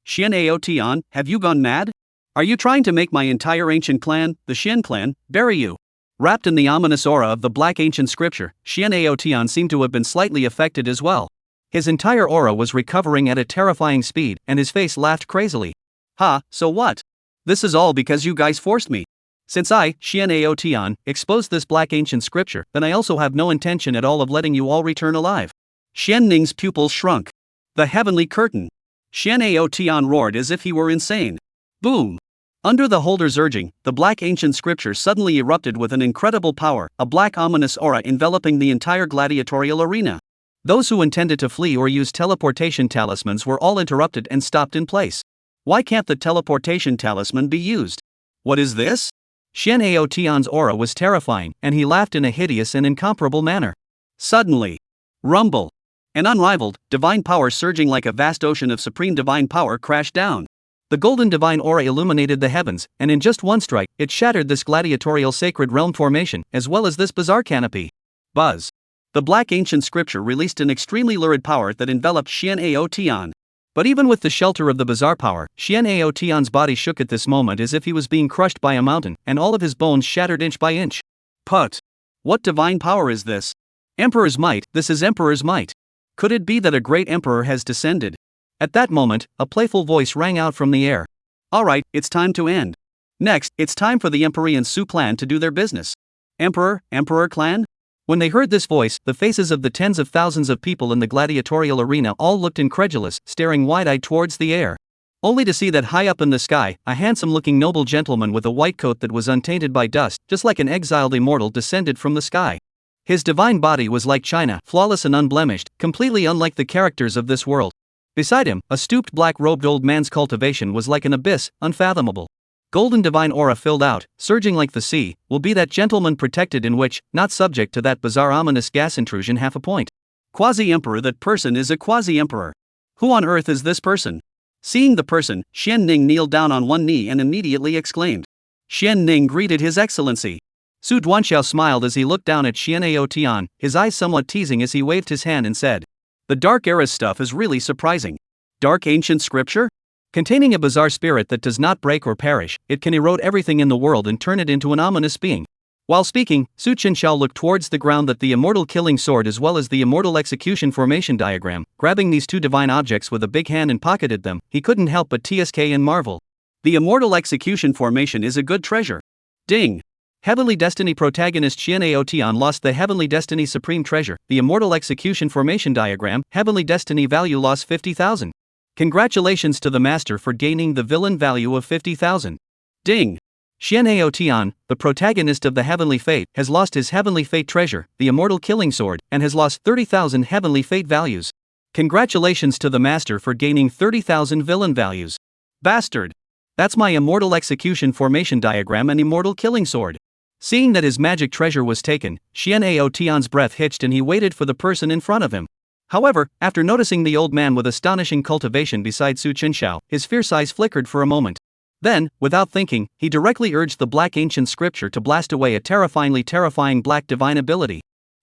Xian Tian, have you gone mad? Are you trying to make my entire ancient clan, the Shien clan, bury you? Wrapped in the ominous aura of the black ancient scripture, Xian Tian seemed to have been slightly affected as well. His entire aura was recovering at a terrifying speed, and his face laughed crazily. Ha, so what? This is all because you guys forced me. Since I, Xian Tian, exposed this black ancient scripture, then I also have no intention at all of letting you all return alive. Shien Ning's pupils shrunk. The heavenly curtain. Xian Tian roared as if he were insane. Boom! Under the holder's urging, the black ancient scripture suddenly erupted with an incredible power, a black ominous aura enveloping the entire gladiatorial arena. Those who intended to flee or use teleportation talismans were all interrupted and stopped in place. Why can't the teleportation talisman be used? What is this? Xian Tian's aura was terrifying, and he laughed in a hideous and incomparable manner. Suddenly, rumble! An unrivaled, divine power surging like a vast ocean of supreme divine power crashed down. The golden divine aura illuminated the heavens, and in just one strike, it shattered this gladiatorial sacred realm formation, as well as this bizarre canopy. Buzz! The black ancient scripture released an extremely lurid power that enveloped Xian Tian. But even with the shelter of the bizarre power, Xian Tian's body shook at this moment as if he was being crushed by a mountain, and all of his bones shattered inch by inch. Put! What divine power is this? Emperor's might, this is Emperor's might. Could it be that a great emperor has descended? At that moment, a playful voice rang out from the air. Alright, it's time to end. Next, it's time for the Emperor and Su clan to do their business. Emperor clan? When they heard this voice, the faces of the tens of thousands of people in the gladiatorial arena all looked incredulous, staring wide-eyed towards the air. Only to see that high up in the sky, a handsome-looking noble gentleman with a white coat that was untainted by dust, just like an exiled immortal, descended from the sky. His divine body was like china, flawless and unblemished, completely unlike the characters of this world. Beside him, a stooped black-robed old man's cultivation was like an abyss, unfathomable. Golden divine aura filled out, surging like the sea, will be that gentleman protected in which, not subject to that bizarre ominous gas intrusion half a point. Quasi-emperor, that person is a quasi-emperor. Who on earth is this person? Seeing the person, Shien Ning kneeled down on one knee and immediately exclaimed. Shien Ning greeted his excellency. Su Duanxiao smiled as he looked down at Xian Tian, his eyes somewhat teasing as he waved his hand and said, "The Dark Era's stuff is really surprising. Dark ancient scripture? Containing a bizarre spirit that does not break or perish, it can erode everything in the world and turn it into an ominous being. While speaking, Su Chenxiao looked towards the ground that the immortal killing sword as well as the immortal execution formation diagram, grabbing these two divine objects with a big hand and pocketed them. He couldn't help but tsk and marvel. The immortal execution formation is a good treasure. Ding! Heavenly Destiny protagonist Xian lost the Heavenly Destiny Supreme Treasure, the Immortal Execution Formation Diagram. Heavenly Destiny value lost 50,000. Congratulations to the master for gaining the villain value of 50,000. Ding! Xian, the protagonist of the Heavenly Fate, has lost his Heavenly Fate treasure, the Immortal Killing Sword, and has lost 30,000 Heavenly Fate values. Congratulations to the master for gaining 30,000 villain values. Bastard! That's my Immortal Execution Formation Diagram and Immortal Killing Sword. Seeing that his magic treasure was taken, Xian's breath hitched and he waited for the person in front of him. However, after noticing the old man with astonishing cultivation beside Su Chenxiao, his fierce eyes flickered for a moment. Then, without thinking, he directly urged the black ancient scripture to blast away a terrifying black divine ability.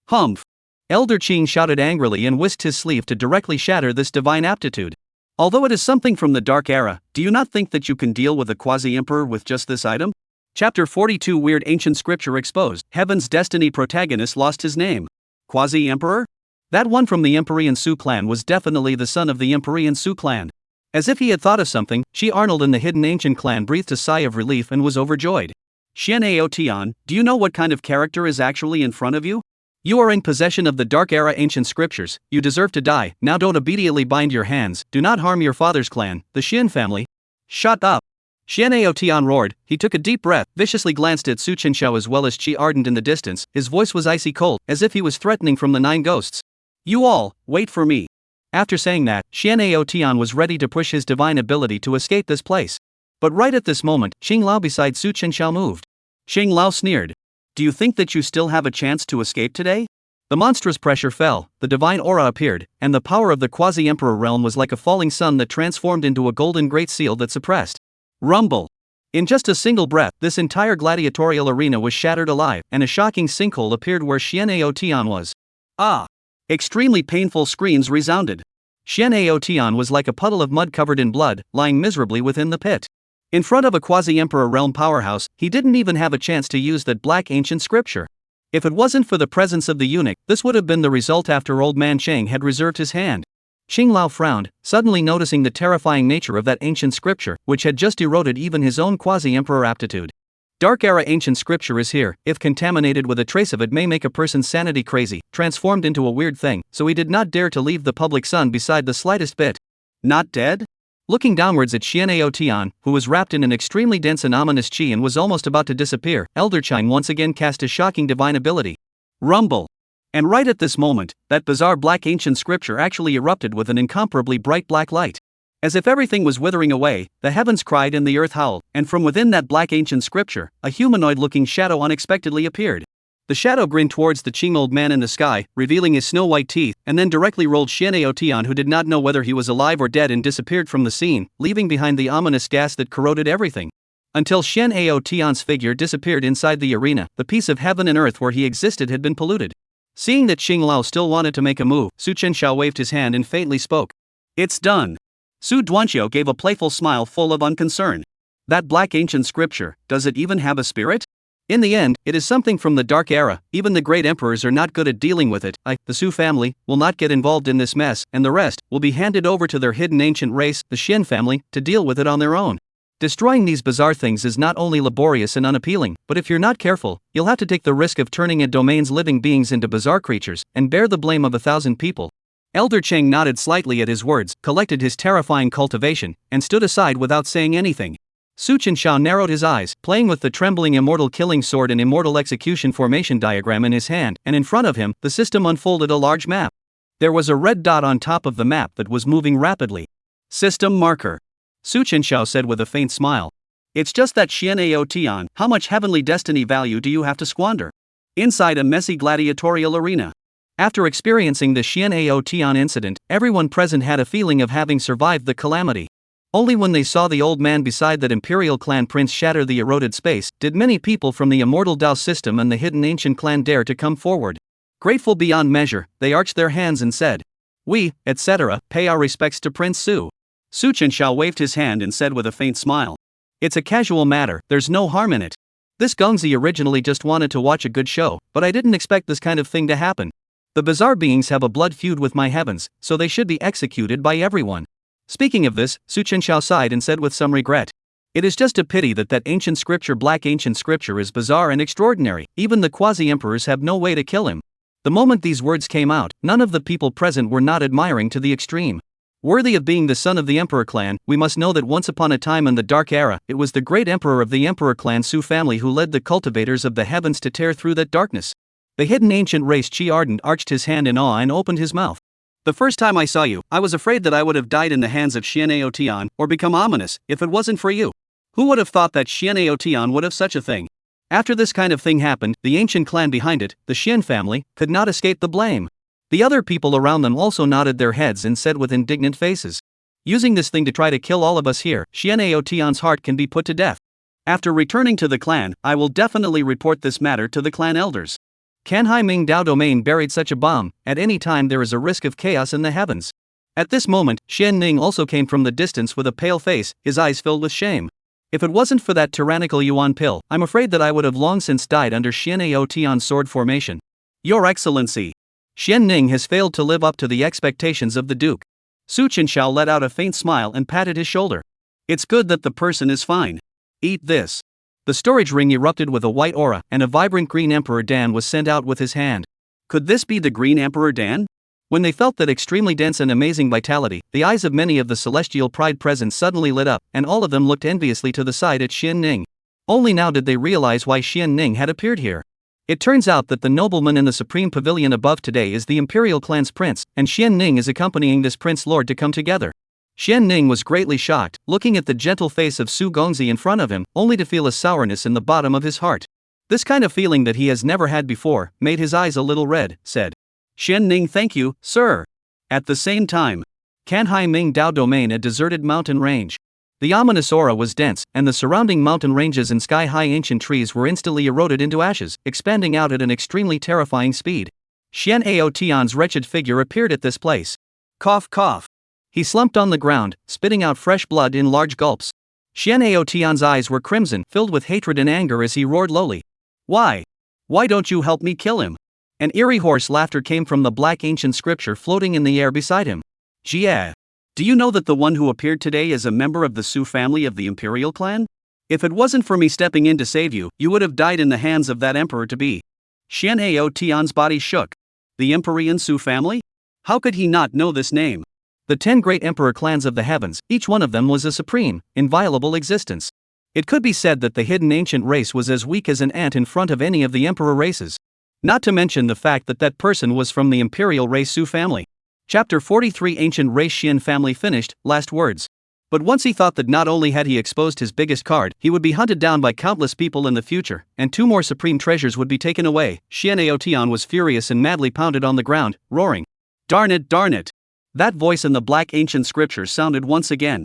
Humph! Elder Qing shouted angrily and whisked his sleeve to directly shatter this divine aptitude. Although it is something from the Dark Era, do you not think that you can deal with a quasi-emperor with just this item? Chapter 42 Weird Ancient Scripture Exposed. Heaven's Destiny protagonist lost his name. Quasi-emperor? That one from the Empyrean Su clan was definitely the son of the Empyrean Su clan. As if he had thought of something, Shi Arnold and the hidden ancient clan breathed a sigh of relief and was overjoyed. Xian, do you know what kind of character is actually in front of you? You are in possession of the Dark Era ancient scriptures, you deserve to die, now don't obediently bind your hands, do not harm your father's clan, the Shien family. Shut up! Xian roared. He took a deep breath, viciously glanced at Su Chenxiao as well as Qi ardent in the distance. His voice was icy cold, as if he was threatening from the 9 ghosts. You all, wait for me. After saying that, Xian was ready to push his divine ability to escape this place. But right at this moment, Xing Lao beside Su Chenxiao moved. Xing Lao sneered. Do you think that you still have a chance to escape today? The monstrous pressure fell, the divine aura appeared, and the power of the quasi-emperor realm was like a falling sun that transformed into a golden great seal that suppressed. Rumble. In just a single breath, this entire gladiatorial arena was shattered alive, and a shocking sinkhole appeared where Xian was. Ah! Extremely painful screams resounded. Xian was like a puddle of mud covered in blood, lying miserably within the pit. In front of a quasi-emperor realm powerhouse, he didn't even have a chance to use that black ancient scripture. If it wasn't for the presence of the eunuch, this would have been the result after old man Cheng had reserved his hand. Xing Lao frowned, suddenly noticing the terrifying nature of that ancient scripture, which had just eroded even his own quasi-emperor aptitude. Dark Era ancient scripture is here, if contaminated with a trace of it may make a person's sanity crazy, transformed into a weird thing, so he did not dare to leave the public sun beside the slightest bit. Not dead? Looking downwards at Xian, who was wrapped in an extremely dense and ominous qi and was almost about to disappear, Elder Qing once again cast a shocking divine ability. Rumble. And right at this moment, that bizarre black ancient scripture actually erupted with an incomparably bright black light. As if everything was withering away, the heavens cried and the earth howled, and from within that black ancient scripture, a humanoid-looking shadow unexpectedly appeared. The shadow grinned towards the Qing old man in the sky, revealing his snow-white teeth, and then directly rolled Xian, who did not know whether he was alive or dead, and disappeared from the scene, leaving behind the ominous gas that corroded everything. Until Xian's figure disappeared inside the arena, the piece of heaven and earth where he existed had been polluted. Seeing that Xing Lao still wanted to make a move, Su Chenxiao waved his hand and faintly spoke. It's done. Su Duanqiu gave a playful smile full of unconcern. That black ancient scripture, does it even have a spirit? In the end, it is something from the Dark Era, even the great emperors are not good at dealing with it. The Su family, will not get involved in this mess, and the rest, will be handed over to their hidden ancient race, the Shien family, to deal with it on their own. Destroying these bizarre things is not only laborious and unappealing, but if you're not careful, you'll have to take the risk of turning a domain's living beings into bizarre creatures, and bear the blame of 1,000 people. Elder Cheng nodded slightly at his words, collected his terrifying cultivation, and stood aside without saying anything. Su Chenxiao narrowed his eyes, playing with the trembling immortal killing sword and immortal execution formation diagram in his hand, and in front of him, the system unfolded a large map. There was a red dot on top of the map that was moving rapidly. System marker. Su Chenxiao said with a faint smile. It's just that Xian, how much heavenly destiny value do you have to squander? Inside a messy gladiatorial arena. After experiencing the Xian incident, everyone present had a feeling of having survived the calamity. Only when they saw the old man beside that imperial clan prince shatter the eroded space, did many people from the immortal Dao system and the hidden ancient clan dare to come forward. Grateful beyond measure, they arched their hands and said, "We, etc., pay our respects to Prince Su." Su Chenxiao waved his hand and said with a faint smile. It's a casual matter, there's no harm in it. This Gongzi originally just wanted to watch a good show, but I didn't expect this kind of thing to happen. The bizarre beings have a blood feud with my heavens, so they should be executed by everyone. Speaking of this, Su Chenxiao sighed and said with some regret. It is just a pity that ancient scripture, black ancient scripture, is bizarre and extraordinary. Even the quasi-emperors have no way to kill him. The moment these words came out, none of the people present were not admiring to the extreme. Worthy of being the son of the emperor clan, we must know that once upon a time in the Dark Era, it was the great emperor of the emperor clan Su family who led the cultivators of the heavens to tear through that darkness. The hidden ancient race Qi Ardent arched his hand in awe and opened his mouth. The first time I saw you, I was afraid that I would have died in the hands of Shien Tian, or become ominous, if it wasn't for you. Who would have thought that Shien Tian would have such a thing? After this kind of thing happened, the ancient clan behind it, the Shien family, could not escape the blame. The other people around them also nodded their heads and said with indignant faces. Using this thing to try to kill all of us here, Shien Tian's heart can be put to death. After returning to the clan, I will definitely report this matter to the clan elders. Can Hai Ming Dao Domain buried such a bomb? At any time there is a risk of chaos in the heavens. At this moment, Xian Ning also came from the distance with a pale face, his eyes filled with shame. If it wasn't for that tyrannical yuan pill, I'm afraid that I would have long since died under Shien Tian's sword formation. Your Excellency. Xian Ning has failed to live up to the expectations of the Duke. Su Chenxiao let out a faint smile and patted his shoulder. It's good that the person is fine. Eat this. The storage ring erupted with a white aura, and a vibrant green Emperor Dan was sent out with his hand. Could this be the Green Emperor Dan? When they felt that extremely dense and amazing vitality, the eyes of many of the celestial pride present suddenly lit up, and all of them looked enviously to the side at Xian Ning. Only now did they realize why Xian Ning had appeared here. It turns out that the nobleman in the supreme pavilion above today is the imperial clan's prince, and Xian Ning is accompanying this prince lord to come together. Xian Ning was greatly shocked, looking at the gentle face of Su Gongzi in front of him, only to feel a sourness in the bottom of his heart. This kind of feeling that he has never had before made his eyes a little red, said. Xian Ning, thank you, sir. At the same time, Canhai Ming Dao Domain, a deserted mountain range. The ominous aura was dense, and the surrounding mountain ranges and sky-high ancient trees were instantly eroded into ashes, expanding out at an extremely terrifying speed. Xian Ao Tian's wretched figure appeared at this place. Cough cough. He slumped on the ground, spitting out fresh blood in large gulps. Xian Ao Tian's eyes were crimson, filled with hatred and anger as he roared lowly. Why? Why don't you help me kill him? An eerie hoarse laughter came from the black ancient scripture floating in the air beside him. Jia. Do you know that the one who appeared today is a member of the Su family of the imperial clan? If it wasn't for me stepping in to save you, you would have died in the hands of that emperor-to-be. Xian Ao Tian's body shook. The Empyrean Su family? How could he not know this name? The 10 great emperor clans of the heavens, each one of them was a supreme, inviolable existence. It could be said that the hidden ancient race was as weak as an ant in front of any of the emperor races. Not to mention the fact that that person was from the imperial race Su family. Chapter 43 Ancient Race Shien Family finished, last words. But once he thought that not only had he exposed his biggest card, he would be hunted down by countless people in the future, and 2 more supreme treasures would be taken away, Xian Ao Tian was furious and madly pounded on the ground, roaring. Darn it, darn it. That voice in the black ancient scripture sounded once again.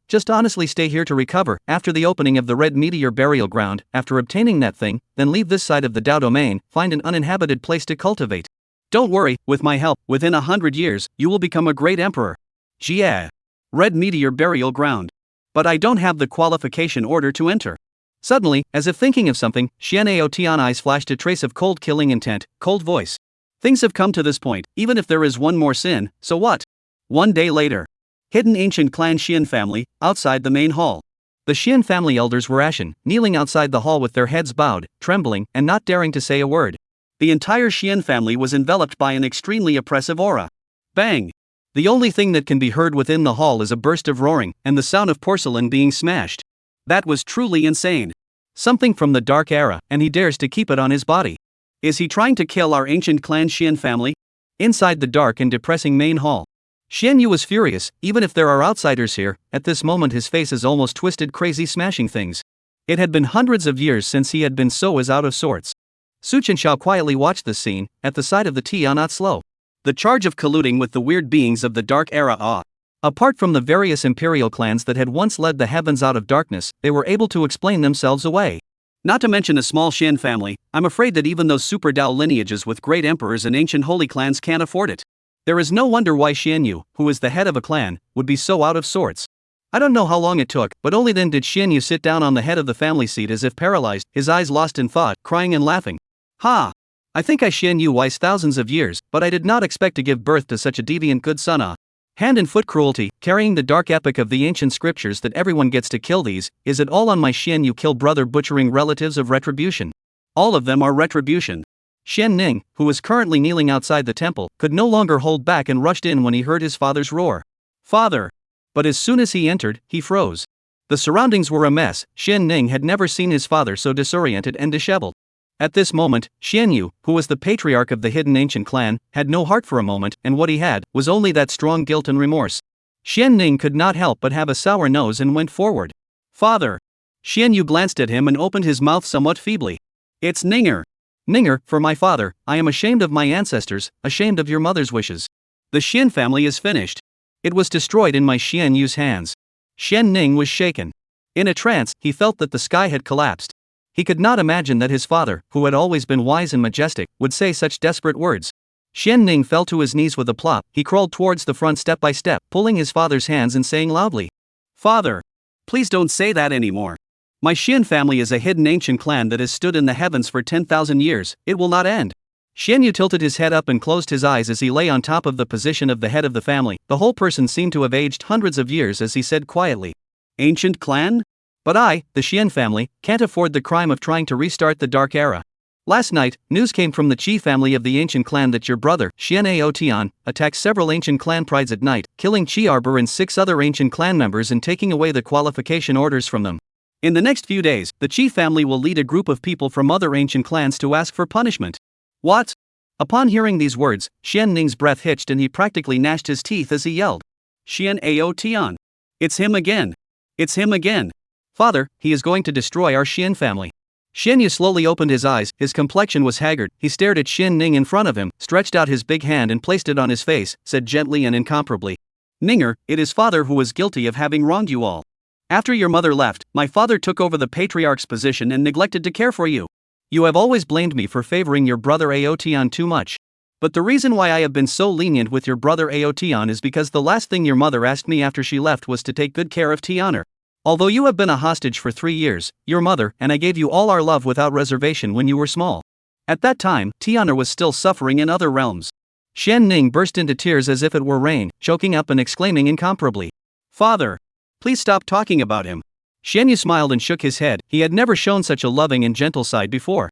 Just honestly stay here to recover. After the opening of the red meteor burial ground, after obtaining that thing, then leave this side of the Dao domain, find an uninhabited place to cultivate. Don't worry, with my help, within 100 years, you will become a great emperor. Jia. Red meteor burial ground. But I don't have the qualification order to enter. Suddenly, as if thinking of something, Xian Ao Tian eyes flashed a trace of cold killing intent, cold voice. Things have come to this point, even if there is one more sin, so what? One day later. Hidden ancient clan Shien family, outside the main hall. The Shien family elders were ashen, kneeling outside the hall with their heads bowed, trembling, and not daring to say a word. The entire Shien family was enveloped by an extremely oppressive aura. Bang! The only thing that can be heard within the hall is a burst of roaring, and the sound of porcelain being smashed. That was truly insane. Something from the Dark Era, and he dares to keep it on his body. Is he trying to kill our ancient clan Shien family? Inside the dark and depressing main hall. Xian Yu was furious, even if there are outsiders here. At this moment his face is almost twisted, crazy, smashing things. It had been hundreds of years since he had been so as out of sorts. Su Chenxiao quietly watched this scene, at the side of the tea not slow. The charge of colluding with the weird beings of the Dark Era. Apart from the various imperial clans that had once led the heavens out of darkness, they were able to explain themselves away. Not to mention a small Shien family, I'm afraid that even those super Dao lineages with great emperors and ancient holy clans can't afford it. There is no wonder why Xianyu, who is the head of a clan, would be so out of sorts. I don't know how long it took, but only then did Xianyu sit down on the head of the family seat as if paralyzed, his eyes lost in thought, crying and laughing. Ha! I think I Xianyu wise thousands of years, but I did not expect to give birth to such a deviant good son. Hand and foot cruelty, carrying the dark epic of the ancient scriptures that everyone gets to kill these, is it all on my Xianyu kill brother butchering relatives of retribution? All of them are retribution. Xian Ning, who was currently kneeling outside the temple, could no longer hold back and rushed in when he heard his father's roar. Father! But as soon as he entered, he froze. The surroundings were a mess. Xian Ning had never seen his father so disoriented and disheveled. At this moment, Xianyu, who was the patriarch of the hidden ancient clan, had no heart for a moment, and what he had was only that strong guilt and remorse. Xian Ning could not help but have a sour nose and went forward. Father! Xianyu glanced at him and opened his mouth somewhat feebly. It's Ninger! Ninger, for my father, I am ashamed of my ancestors, ashamed of your mother's wishes. The Shien family is finished. It was destroyed in my Xianyu's hands. Xian Ning was shaken. In a trance, he felt that the sky had collapsed. He could not imagine that his father, who had always been wise and majestic, would say such desperate words. Xian Ning fell to his knees with a plop. He crawled towards the front step by step, pulling his father's hands and saying loudly, Father! Please don't say that anymore. My Shien family is a hidden ancient clan that has stood in the heavens for 10,000 years, it will not end. Xianyu tilted his head up and closed his eyes as he lay on top of the position of the head of the family. The whole person seemed to have aged hundreds of years as he said quietly, Ancient clan? But I, the Shien family, can't afford the crime of trying to restart the dark era. Last night, news came from the Qi family of the ancient clan that your brother, Xian Tian, attacked several ancient clan prides at night, killing Qi Arbor and 6 other ancient clan members and taking away the qualification orders from them. In the next few days, the Qi family will lead a group of people from other ancient clans to ask for punishment. What? Upon hearing these words, Xian Ning's breath hitched and he practically gnashed his teeth as he yelled, Xian Tian! It's him again! It's him again! Father, he is going to destroy our Shien family. Xianyu slowly opened his eyes, his complexion was haggard, he stared at Xian Ning in front of him, stretched out his big hand and placed it on his face, said gently and incomparably, Ninger, it is father who was guilty of having wronged you all. After your mother left, my father took over the patriarch's position and neglected to care for you. You have always blamed me for favoring your brother Aotian too much. But the reason why I have been so lenient with your brother Aotian is because the last thing your mother asked me after she left was to take good care of Tianer. Although you have been a hostage for 3 years, your mother and I gave you all our love without reservation when you were small. At that time, Tianer was still suffering in other realms. Xian Ning burst into tears as if it were rain, choking up and exclaiming incomparably, Father! Please stop talking about him. Xianyu smiled and shook his head, he had never shown such a loving and gentle side before.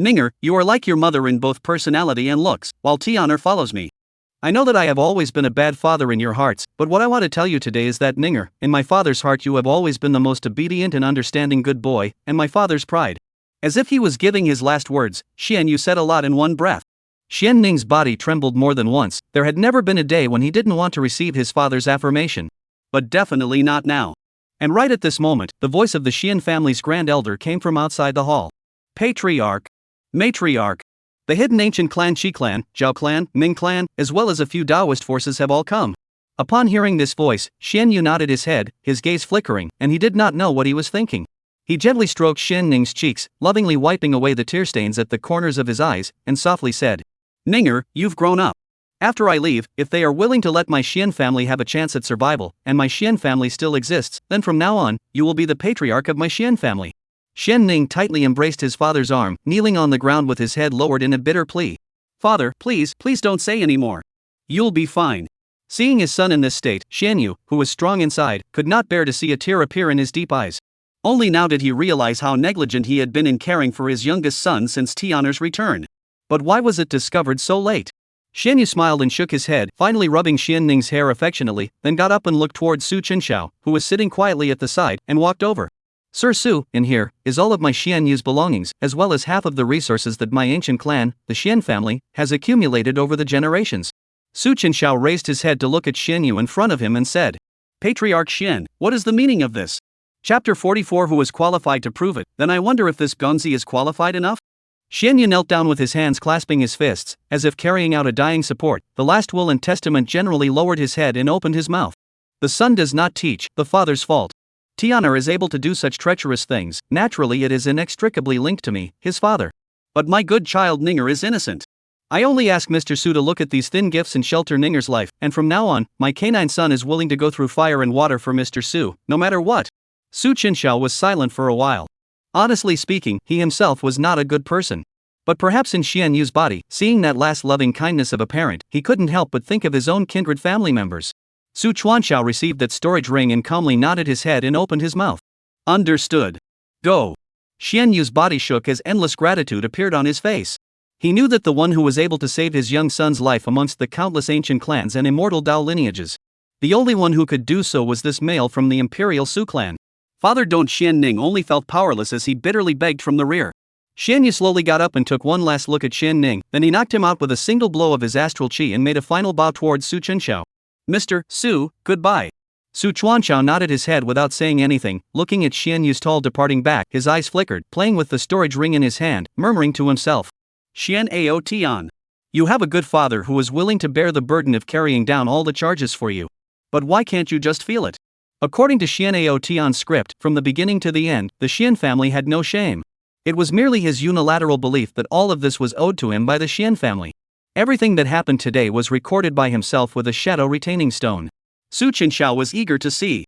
Ninger, you are like your mother in both personality and looks, while Tianer follows me. I know that I have always been a bad father in your hearts, but what I want to tell you today is that Ninger, in my father's heart you have always been the most obedient and understanding good boy, and my father's pride. As if he was giving his last words, Xianyu said a lot in one breath. Xian Ning's body trembled more than once, there had never been a day when he didn't want to receive his father's affirmation. But definitely not now. And right at this moment, the voice of the Shien family's grand elder came from outside the hall. Patriarch! Matriarch! The hidden ancient clan Qi clan, Zhao clan, Ming clan, as well as a few Taoist forces have all come. Upon hearing this voice, Xianyu nodded his head, his gaze flickering, and he did not know what he was thinking. He gently stroked Xian Ning's cheeks, lovingly wiping away the tear stains at the corners of his eyes, and softly said, Ninger, you've grown up. After I leave, if they are willing to let my Shien family have a chance at survival, and my Shien family still exists, then from now on, you will be the patriarch of my Shien family. Xian Ning tightly embraced his father's arm, kneeling on the ground with his head lowered in a bitter plea. Father, please don't say any more. You'll be fine. Seeing his son in this state, Xianyu, who was strong inside, could not bear to see a tear appear in his deep eyes. Only now did he realize how negligent he had been in caring for his youngest son since Tianer's return. But why was it discovered so late? Xianyu smiled and shook his head, finally rubbing Xian Ning's hair affectionately, then got up and looked towards Su Chenxiao, who was sitting quietly at the side, and walked over. Sir Su, in here, is all of my Xianyu's belongings, as well as half of the resources that my ancient clan, the Shien family, has accumulated over the generations. Su Chenxiao raised his head to look at Xianyu in front of him and said, Patriarch Shien, what is the meaning of this? Chapter 44 Who is qualified to prove it, then I wonder if this Gonzi is qualified enough? Xianyu knelt down with his hands clasping his fists, as if carrying out a dying support. The last will and testament generally lowered his head and opened his mouth. The son does not teach, the father's fault. Tianer is able to do such treacherous things, naturally it is inextricably linked to me, his father. But my good child Ninger is innocent. I only ask Mr. Su to look at these thin gifts and shelter Ninger's life, and from now on, my canine son is willing to go through fire and water for Mr. Su, no matter what. Su Chenxiao was silent for a while. Honestly speaking, he himself was not a good person. But perhaps in Shien Yu's body, seeing that last loving kindness of a parent, he couldn't help but think of his own kindred family members. Su Chuanxiao received that storage ring and calmly nodded his head and opened his mouth. Understood. Go. Shien Yu's body shook as endless gratitude appeared on his face. He knew that the one who was able to save his young son's life amongst the countless ancient clans and immortal Dao lineages. The only one who could do so was this male from the Imperial Su clan. Father Don't Xian Ning only felt powerless as he bitterly begged from the rear. Shien Yu slowly got up and took one last look at Xian Ning, then he knocked him out with a single blow of his astral chi and made a final bow towards Su Chenxiao. Mr. Su, goodbye. Su Chuanxiao nodded his head without saying anything, looking at Shien Yu's tall departing back. His eyes flickered, playing with the storage ring in his hand, murmuring to himself. Xian Tian. You have a good father who is willing to bear the burden of carrying down all the charges for you. But why can't you just feel it? According to Xian Tian's script, from the beginning to the end, the Shien family had no shame. It was merely his unilateral belief that all of this was owed to him by the Shien family. Everything that happened today was recorded by himself with a shadow retaining stone. Su Chenxiao was eager to see.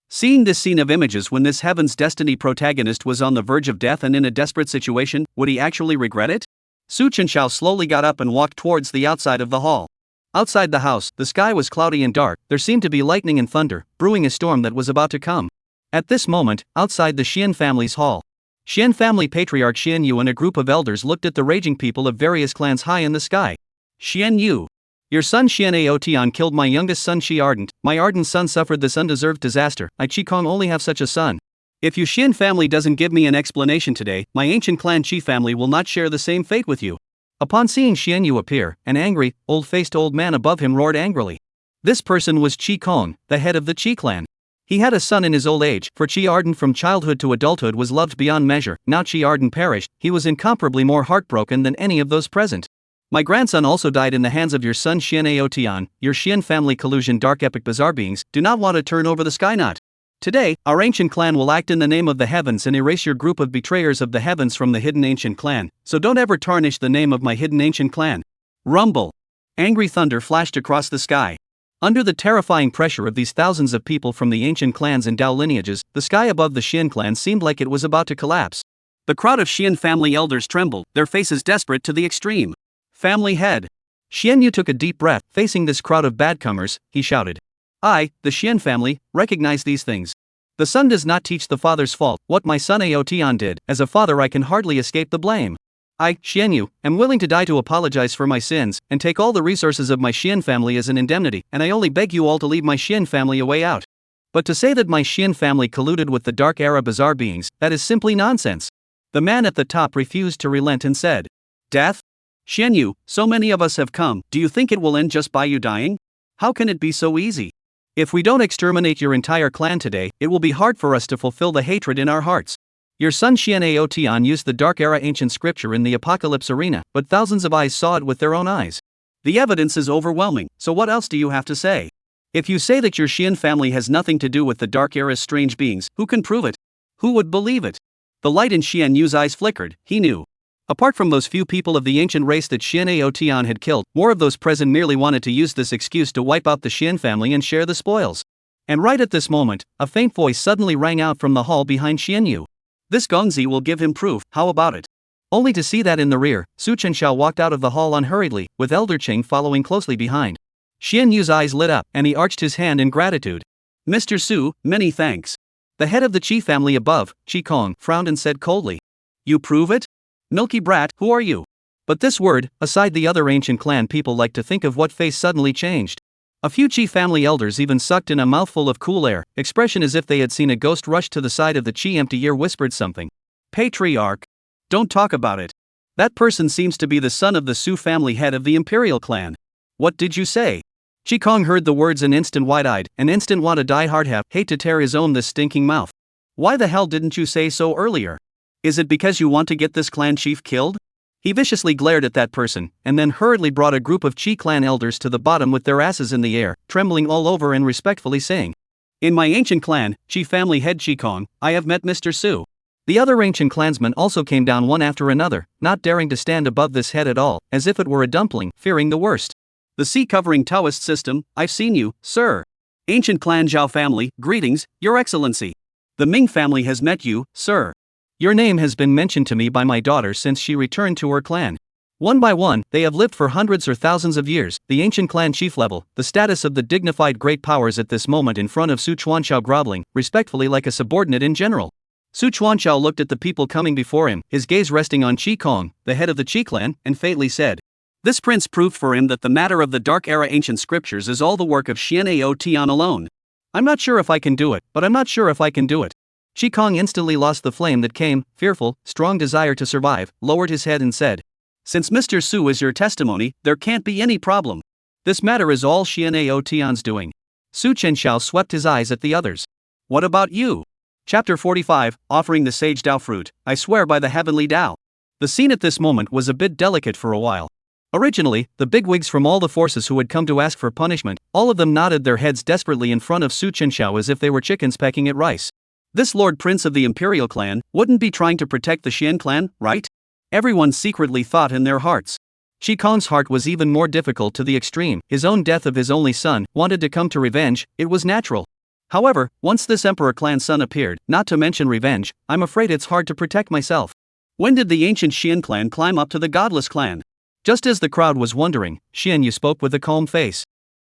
Seeing this scene of images when this Heaven's Destiny protagonist was on the verge of death and in a desperate situation, would he actually regret it? Su Chenxiao slowly got up and walked towards the outside of the hall. Outside the house, the sky was cloudy and dark. There seemed to be lightning and thunder, brewing a storm that was about to come. At this moment, outside the Shien family's hall, Shien family patriarch Shien Yu and a group of elders looked at the raging people of various clans high in the sky. Shien Yu. Your son Xian Tian killed my youngest son Qi Ardent. My ardent son suffered this undeserved disaster. I Qi Kong only have such a son. If you Shien family doesn't give me an explanation today, my ancient clan Qi family will not share the same fate with you. Upon seeing Shien Yu appear, an angry, old-faced old man above him roared angrily. This person was Qi Kong, the head of the Qi clan. He had a son in his old age, for Qi Ardent from childhood to adulthood was loved beyond measure. Now Qi Ardent perished, he was incomparably more heartbroken than any of those present. My grandson also died in the hands of your son Xian Tian. Your Shien family collusion dark epic bizarre beings do not want to turn over the sky knot. Today, our ancient clan will act in the name of the heavens and erase your group of betrayers of the heavens from the hidden ancient clan, so don't ever tarnish the name of my hidden ancient clan. Rumble. Angry thunder flashed across the sky. Under the terrifying pressure of these thousands of people from the ancient clans and Dao lineages, the sky above the Shien clan seemed like it was about to collapse. The crowd of Shien family elders trembled, their faces desperate to the extreme. Family head. Shien Yu took a deep breath. Facing this crowd of badcomers, he shouted. I, the Shien family, recognize these things. The son does not teach the father's fault. What my son Tian did, as a father I can hardly escape the blame. I, Shien Yu, am willing to die to apologize for my sins, and take all the resources of my Shien family as an indemnity, and I only beg you all to leave my Shien family a way out. But to say that my Shien family colluded with the Dark Era bizarre beings, that is simply nonsense. The man at the top refused to relent and said. Death? Shien Yu, so many of us have come, do you think it will end just by you dying? How can it be so easy? If we don't exterminate your entire clan today, it will be hard for us to fulfill the hatred in our hearts. Your son Xian Tian used the Dark Era ancient scripture in the apocalypse arena, but thousands of eyes saw it with their own eyes. The evidence is overwhelming, so what else do you have to say? If you say that your Shien family has nothing to do with the Dark Era's strange beings, who can prove it? Who would believe it? The light in Shien Yu's eyes flickered, he knew. Apart from those few people of the ancient race that Xian Tian had killed, more of those present merely wanted to use this excuse to wipe out the Shien family and share the spoils. And right at this moment, a faint voice suddenly rang out from the hall behind Shien Yu. This Gongzi will give him proof, how about it? Only to see that in the rear, Su Chenxiao walked out of the hall unhurriedly, with Elder Qing following closely behind. Shien Yu's eyes lit up, and he arched his hand in gratitude. Mr. Su, many thanks. The head of the Qi family above, Qi Kong, frowned and said coldly. You prove it? Milky brat, who are you? But this word, aside the other ancient clan people like to think of what face suddenly changed. A few Qi family elders even sucked in a mouthful of cool air, expression as if they had seen a ghost rush to the side of the Qi empty ear whispered something. Patriarch. Don't talk about it. That person seems to be the son of the Su family head of the Imperial clan. What did you say? Qi Kong heard the words an instant wide-eyed, an instant want to die hard hate to tear his own this stinking mouth. Why the hell didn't you say so earlier? Is it because you want to get this clan chief killed? He viciously glared at that person, and then hurriedly brought a group of Qi clan elders to the bottom with their asses in the air, trembling all over and respectfully saying. In my ancient clan, Qi family head Qi Kong, I have met Mr. Su. The other ancient clansmen also came down one after another, not daring to stand above this head at all, as if it were a dumpling, fearing the worst. The sea-covering Taoist system, I've seen you, sir. Ancient clan Zhao family, greetings, your excellency. The Ming family has met you, sir. Your name has been mentioned to me by my daughter since she returned to her clan. One by one, they have lived for hundreds or thousands of years. The ancient clan chief level, the status of the dignified great powers at this moment in front of Su Chuanxiao groveling, respectfully like a subordinate in general. Su Chuanxiao looked at the people coming before him, his gaze resting on Qingcheng, the head of the Qi clan, and faintly said, This prince proved for him that the matter of the Dark Era ancient scriptures is all the work of Shien Tian alone. I'm not sure if I can do it, but I'm not sure if I can do it. Qingcheng instantly lost the flame that came, fearful, strong desire to survive, lowered his head and said, Since Mr. Su is your testimony, there can't be any problem. This matter is all Shien Tian's doing. Su Chenxiao swept his eyes at the others. What about you? Chapter 45, Offering the Sage Dao Fruit, I swear by the heavenly Dao. The scene at this moment was a bit delicate for a while. Originally, the bigwigs from all the forces who had come to ask for punishment, all of them nodded their heads desperately in front of Su Chenxiao as if they were chickens pecking at rice. This Lord Prince of the Imperial Clan wouldn't be trying to protect the Shien clan, right? Everyone secretly thought in their hearts. Qingcheng's heart was even more difficult to the extreme. His own death of his only son, wanted to come to revenge, it was natural. However, once this Emperor clan son appeared, not to mention revenge, I'm afraid it's hard to protect myself. When did the ancient Shien clan climb up to the godless clan? Just as the crowd was wondering, Shien Yu spoke with a calm face.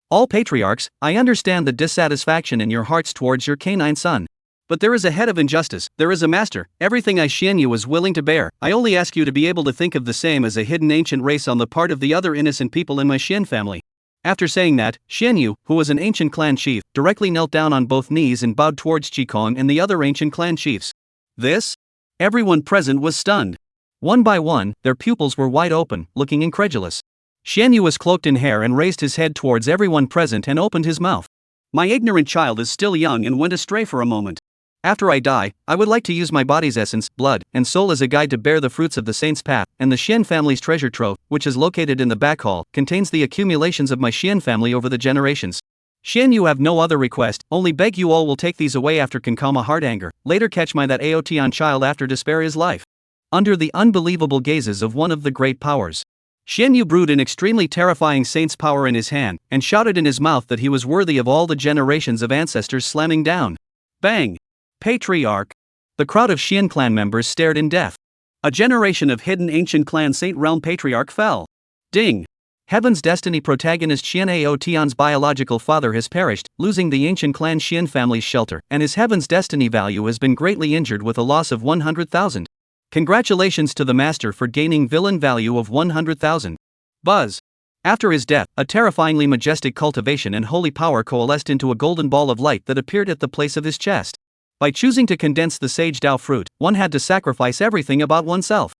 All patriarchs, I understand the dissatisfaction in your hearts towards your canine son. But there is a head of injustice, there is a master, everything I Shien Yu was willing to bear. I only ask you to be able to think of the same as a hidden ancient race on the part of the other innocent people in my Shien family. After saying that, Shien Yu, who was an ancient clan chief, directly knelt down on both knees and bowed towards Qingcheng and the other ancient clan chiefs. This? Everyone present was stunned. One by one, their pupils were wide open, looking incredulous. Shien Yu was cloaked in hair and raised his head towards everyone present and opened his mouth. My ignorant child is still young and went astray for a moment. After I die, I would like to use my body's essence, blood, and soul as a guide to bear the fruits of the saint's path, and the Shien family's treasure trove, which is located in the back hall, contains the accumulations of my Shien family over the generations. Shien Yu have no other request, only beg you all will take these away after can calm a heart anger, later catch my that Aotian child after despair his life. Under the unbelievable gazes of one of the great powers, Shien Yu brewed an extremely terrifying saint's power in his hand, and shouted in his mouth that he was worthy of all the generations of ancestors slamming down. Bang! Patriarch! The crowd of Shien clan members stared in death. A generation of hidden ancient clan Saint Realm Patriarch fell. Ding! Heaven's destiny protagonist Shien Tian's biological father has perished, losing the ancient clan Shien family's shelter, and his Heaven's destiny value has been greatly injured with a loss of 100,000. Congratulations to the master for gaining villain value of 100,000. Buzz! After his death, a terrifyingly majestic cultivation and holy power coalesced into a golden ball of light that appeared at the place of his chest. By choosing to condense the sage Dao fruit, one had to sacrifice everything about oneself.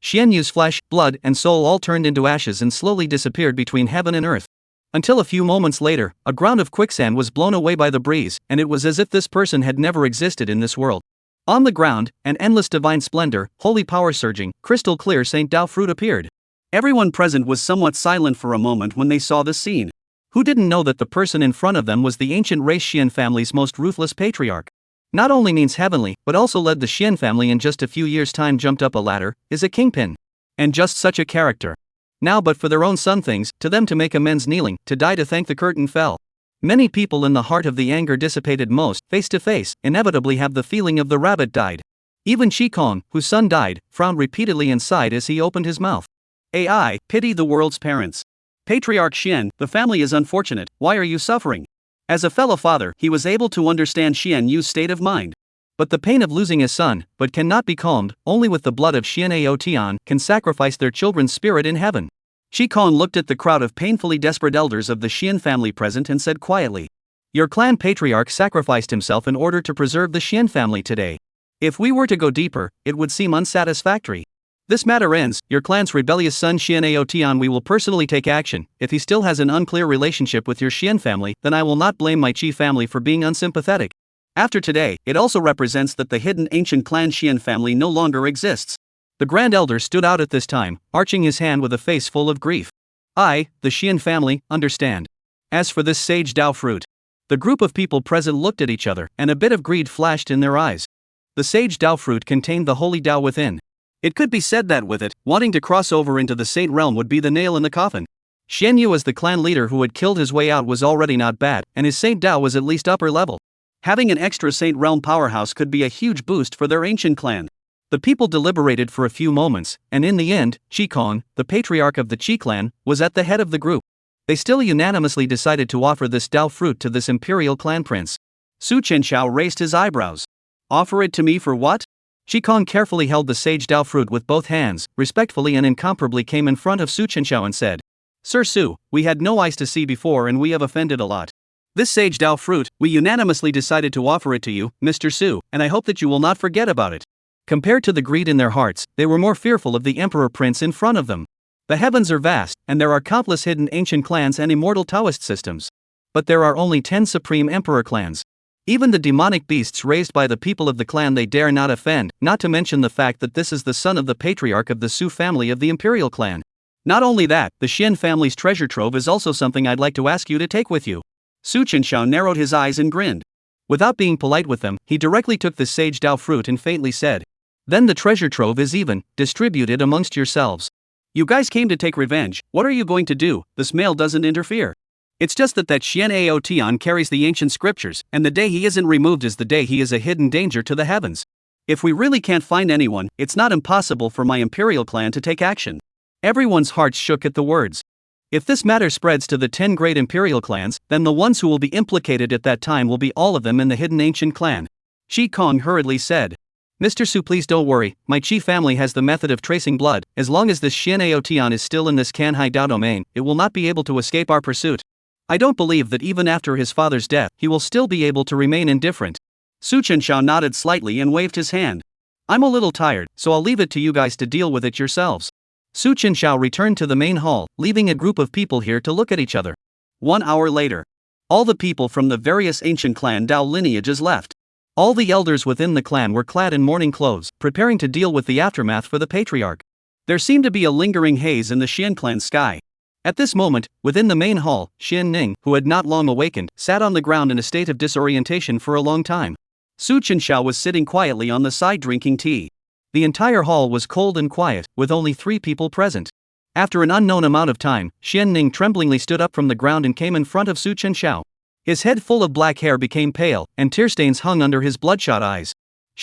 Shien Yu's flesh, blood, and soul all turned into ashes and slowly disappeared between heaven and earth. Until a few moments later, a ground of quicksand was blown away by the breeze, and it was as if this person had never existed in this world. On the ground, an endless divine splendor, holy power surging, crystal clear Saint Dao fruit appeared. Everyone present was somewhat silent for a moment when they saw this scene. Who didn't know that the person in front of them was the ancient race Shien family's most ruthless patriarch? Not only means heavenly, but also led the Shien family in just a few years' time jumped up a ladder, is a kingpin. And just such a character. Now but for their own son things, to them to make amends kneeling, to die to thank the curtain fell. Many people in the heart of the anger dissipated most, face to face, inevitably have the feeling of the rabbit died. Even Qingcheng, whose son died, frowned repeatedly and sighed as he opened his mouth. I pity the world's parents. Patriarch Shien, the family is unfortunate, why are you suffering? As a fellow father, he was able to understand Shien Yu's state of mind. But the pain of losing a son, but cannot be calmed, only with the blood of Shien Tian, can sacrifice their children's spirit in heaven. Qingcheng looked at the crowd of painfully desperate elders of the Shien family present and said quietly, Your clan patriarch sacrificed himself in order to preserve the Shien family today. If we were to go deeper, it would seem unsatisfactory. This matter ends, your clan's rebellious son Shien Tian we will personally take action. If he still has an unclear relationship with your Shien family, then I will not blame my Qi family for being unsympathetic. After today, it also represents that the hidden ancient clan Shien family no longer exists. The Grand Elder stood out at this time, arching his hand with a face full of grief. I, the Shien family, understand. As for this sage Dao fruit. The group of people present looked at each other, and a bit of greed flashed in their eyes. The sage Dao fruit contained the holy Dao within. It could be said that with it, wanting to cross over into the saint realm would be the nail in the coffin. Shien as the clan leader who had killed his way out was already not bad, and his saint Dao was at least upper level. Having an extra saint realm powerhouse could be a huge boost for their ancient clan. The people deliberated for a few moments, and in the end, Qingcheng, the patriarch of the Qi clan, was at the head of the group. They still unanimously decided to offer this Dao fruit to this imperial clan prince. Chenxiao raised his eyebrows. Offer it to me for what? Qingcheng carefully held the sage Dao fruit with both hands, respectfully and incomparably came in front of Chenxiao and said, Sir Su, we had no eyes to see before and we have offended a lot. This sage Dao fruit, we unanimously decided to offer it to you, Mr. Su, and I hope that you will not forget about it. Compared to the greed in their hearts, they were more fearful of the emperor prince in front of them. The heavens are vast, and there are countless hidden ancient clans and immortal Taoist systems. But there are only 10 supreme emperor clans. Even the demonic beasts raised by the people of the clan they dare not offend, not to mention the fact that this is the son of the patriarch of the Su family of the imperial clan. Not only that, the Shien family's treasure trove is also something I'd like to ask you to take with you. Chenxiao narrowed his eyes and grinned. Without being polite with them, he directly took the sage Dao fruit and faintly said, Then the treasure trove is even, distributed amongst yourselves. You guys came to take revenge, what are you going to do? This mail doesn't interfere. It's just that Xian Tian carries the ancient scriptures, and the day he isn't removed is the day he is a hidden danger to the heavens. If we really can't find anyone, it's not impossible for my imperial clan to take action. Everyone's hearts shook at the words. If this matter spreads to the 10 great imperial clans, then the ones who will be implicated at that time will be all of them in the hidden ancient clan. Qingcheng hurriedly said. Mr. Su, please don't worry, my Qi family has the method of tracing blood. As long as this Xian Tian is still in this Canhai Dao domain, it will not be able to escape our pursuit. I don't believe that even after his father's death, he will still be able to remain indifferent. Chenxiao nodded slightly and waved his hand. I'm a little tired, so I'll leave it to you guys to deal with it yourselves. Chenxiao returned to the main hall, leaving a group of people here to look at each other. 1 hour later, all the people from the various ancient clan Dao lineages left. All the elders within the clan were clad in mourning clothes, preparing to deal with the aftermath for the patriarch. There seemed to be a lingering haze in the Shien clan sky. At this moment, within the main hall, Ning, who had not long awakened, sat on the ground in a state of disorientation for a long time. Chenxiao was sitting quietly on the side drinking tea. The entire hall was cold and quiet, with only 3 people present. After an unknown amount of time, Ning tremblingly stood up from the ground and came in front of Chenxiao. His head full of black hair became pale, and tear stains hung under his bloodshot eyes.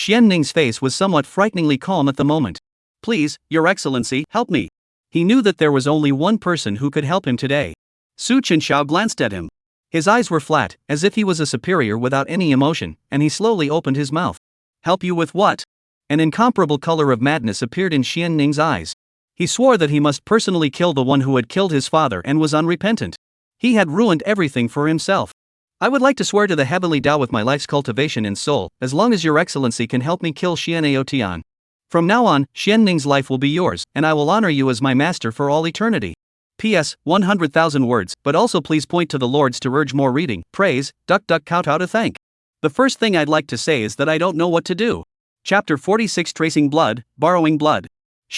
Ning's face was somewhat frighteningly calm at the moment. Please, Your Excellency, help me. He knew that there was only one person who could help him today. Chenxiao glanced at him. His eyes were flat, as if he was a superior without any emotion, and he slowly opened his mouth. Help you with what? An incomparable color of madness appeared in Ning's eyes. He swore that he must personally kill the one who had killed his father and was unrepentant. He had ruined everything for himself. I would like to swear to the heavenly Dao with my life's cultivation and soul, as long as Your Excellency can help me kill Xian Tian. From now on, Ning's life will be yours, and I will honor you as my master for all eternity. P.S. 100,000 words, but also please point to the lords to urge more reading, praise, kowtow to thank. The first thing I'd like to say is that I don't know what to do. Chapter 46 Tracing Blood, Borrowing Blood.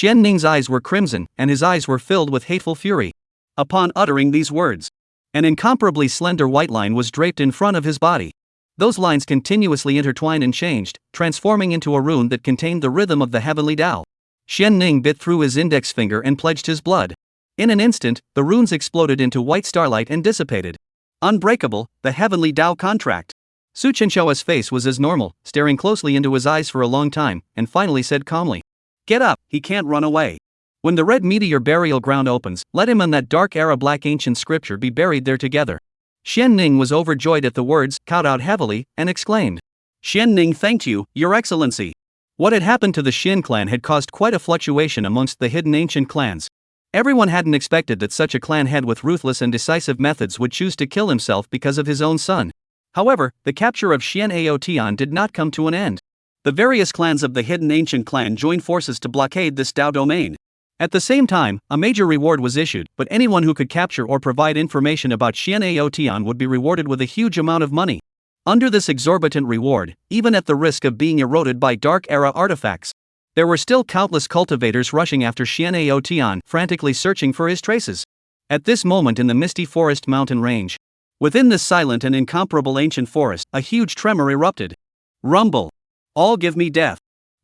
Ning's eyes were crimson, and his eyes were filled with hateful fury. Upon uttering these words, an incomparably slender white line was draped in front of his body. Those lines continuously intertwined and changed, transforming into a rune that contained the rhythm of the heavenly Dao. Ning bit through his index finger and pledged his blood. In an instant, the runes exploded into white starlight and dissipated. Unbreakable, the heavenly Dao contract. Chenxiao's face was as normal, staring closely into his eyes for a long time, and finally said calmly, Get up, he can't run away. When the red meteor burial ground opens, let him and that dark era black ancient scripture be buried there together. Ning was overjoyed at the words, kowtowed heavily, and exclaimed. Ning thanked you, Your Excellency. What had happened to the Shien clan had caused quite a fluctuation amongst the hidden ancient clans. Everyone hadn't expected that such a clan head with ruthless and decisive methods would choose to kill himself because of his own son. However, the capture of Xian Tian did not come to an end. The various clans of the hidden ancient clan joined forces to blockade this Dao domain. At the same time, a major reward was issued, but anyone who could capture or provide information about Xian Tian would be rewarded with a huge amount of money. Under this exorbitant reward, even at the risk of being eroded by dark era artifacts, there were still countless cultivators rushing after Xian Tian, frantically searching for his traces. At this moment in the misty forest mountain range, within this silent and incomparable ancient forest, a huge tremor erupted. Rumble. All give me death.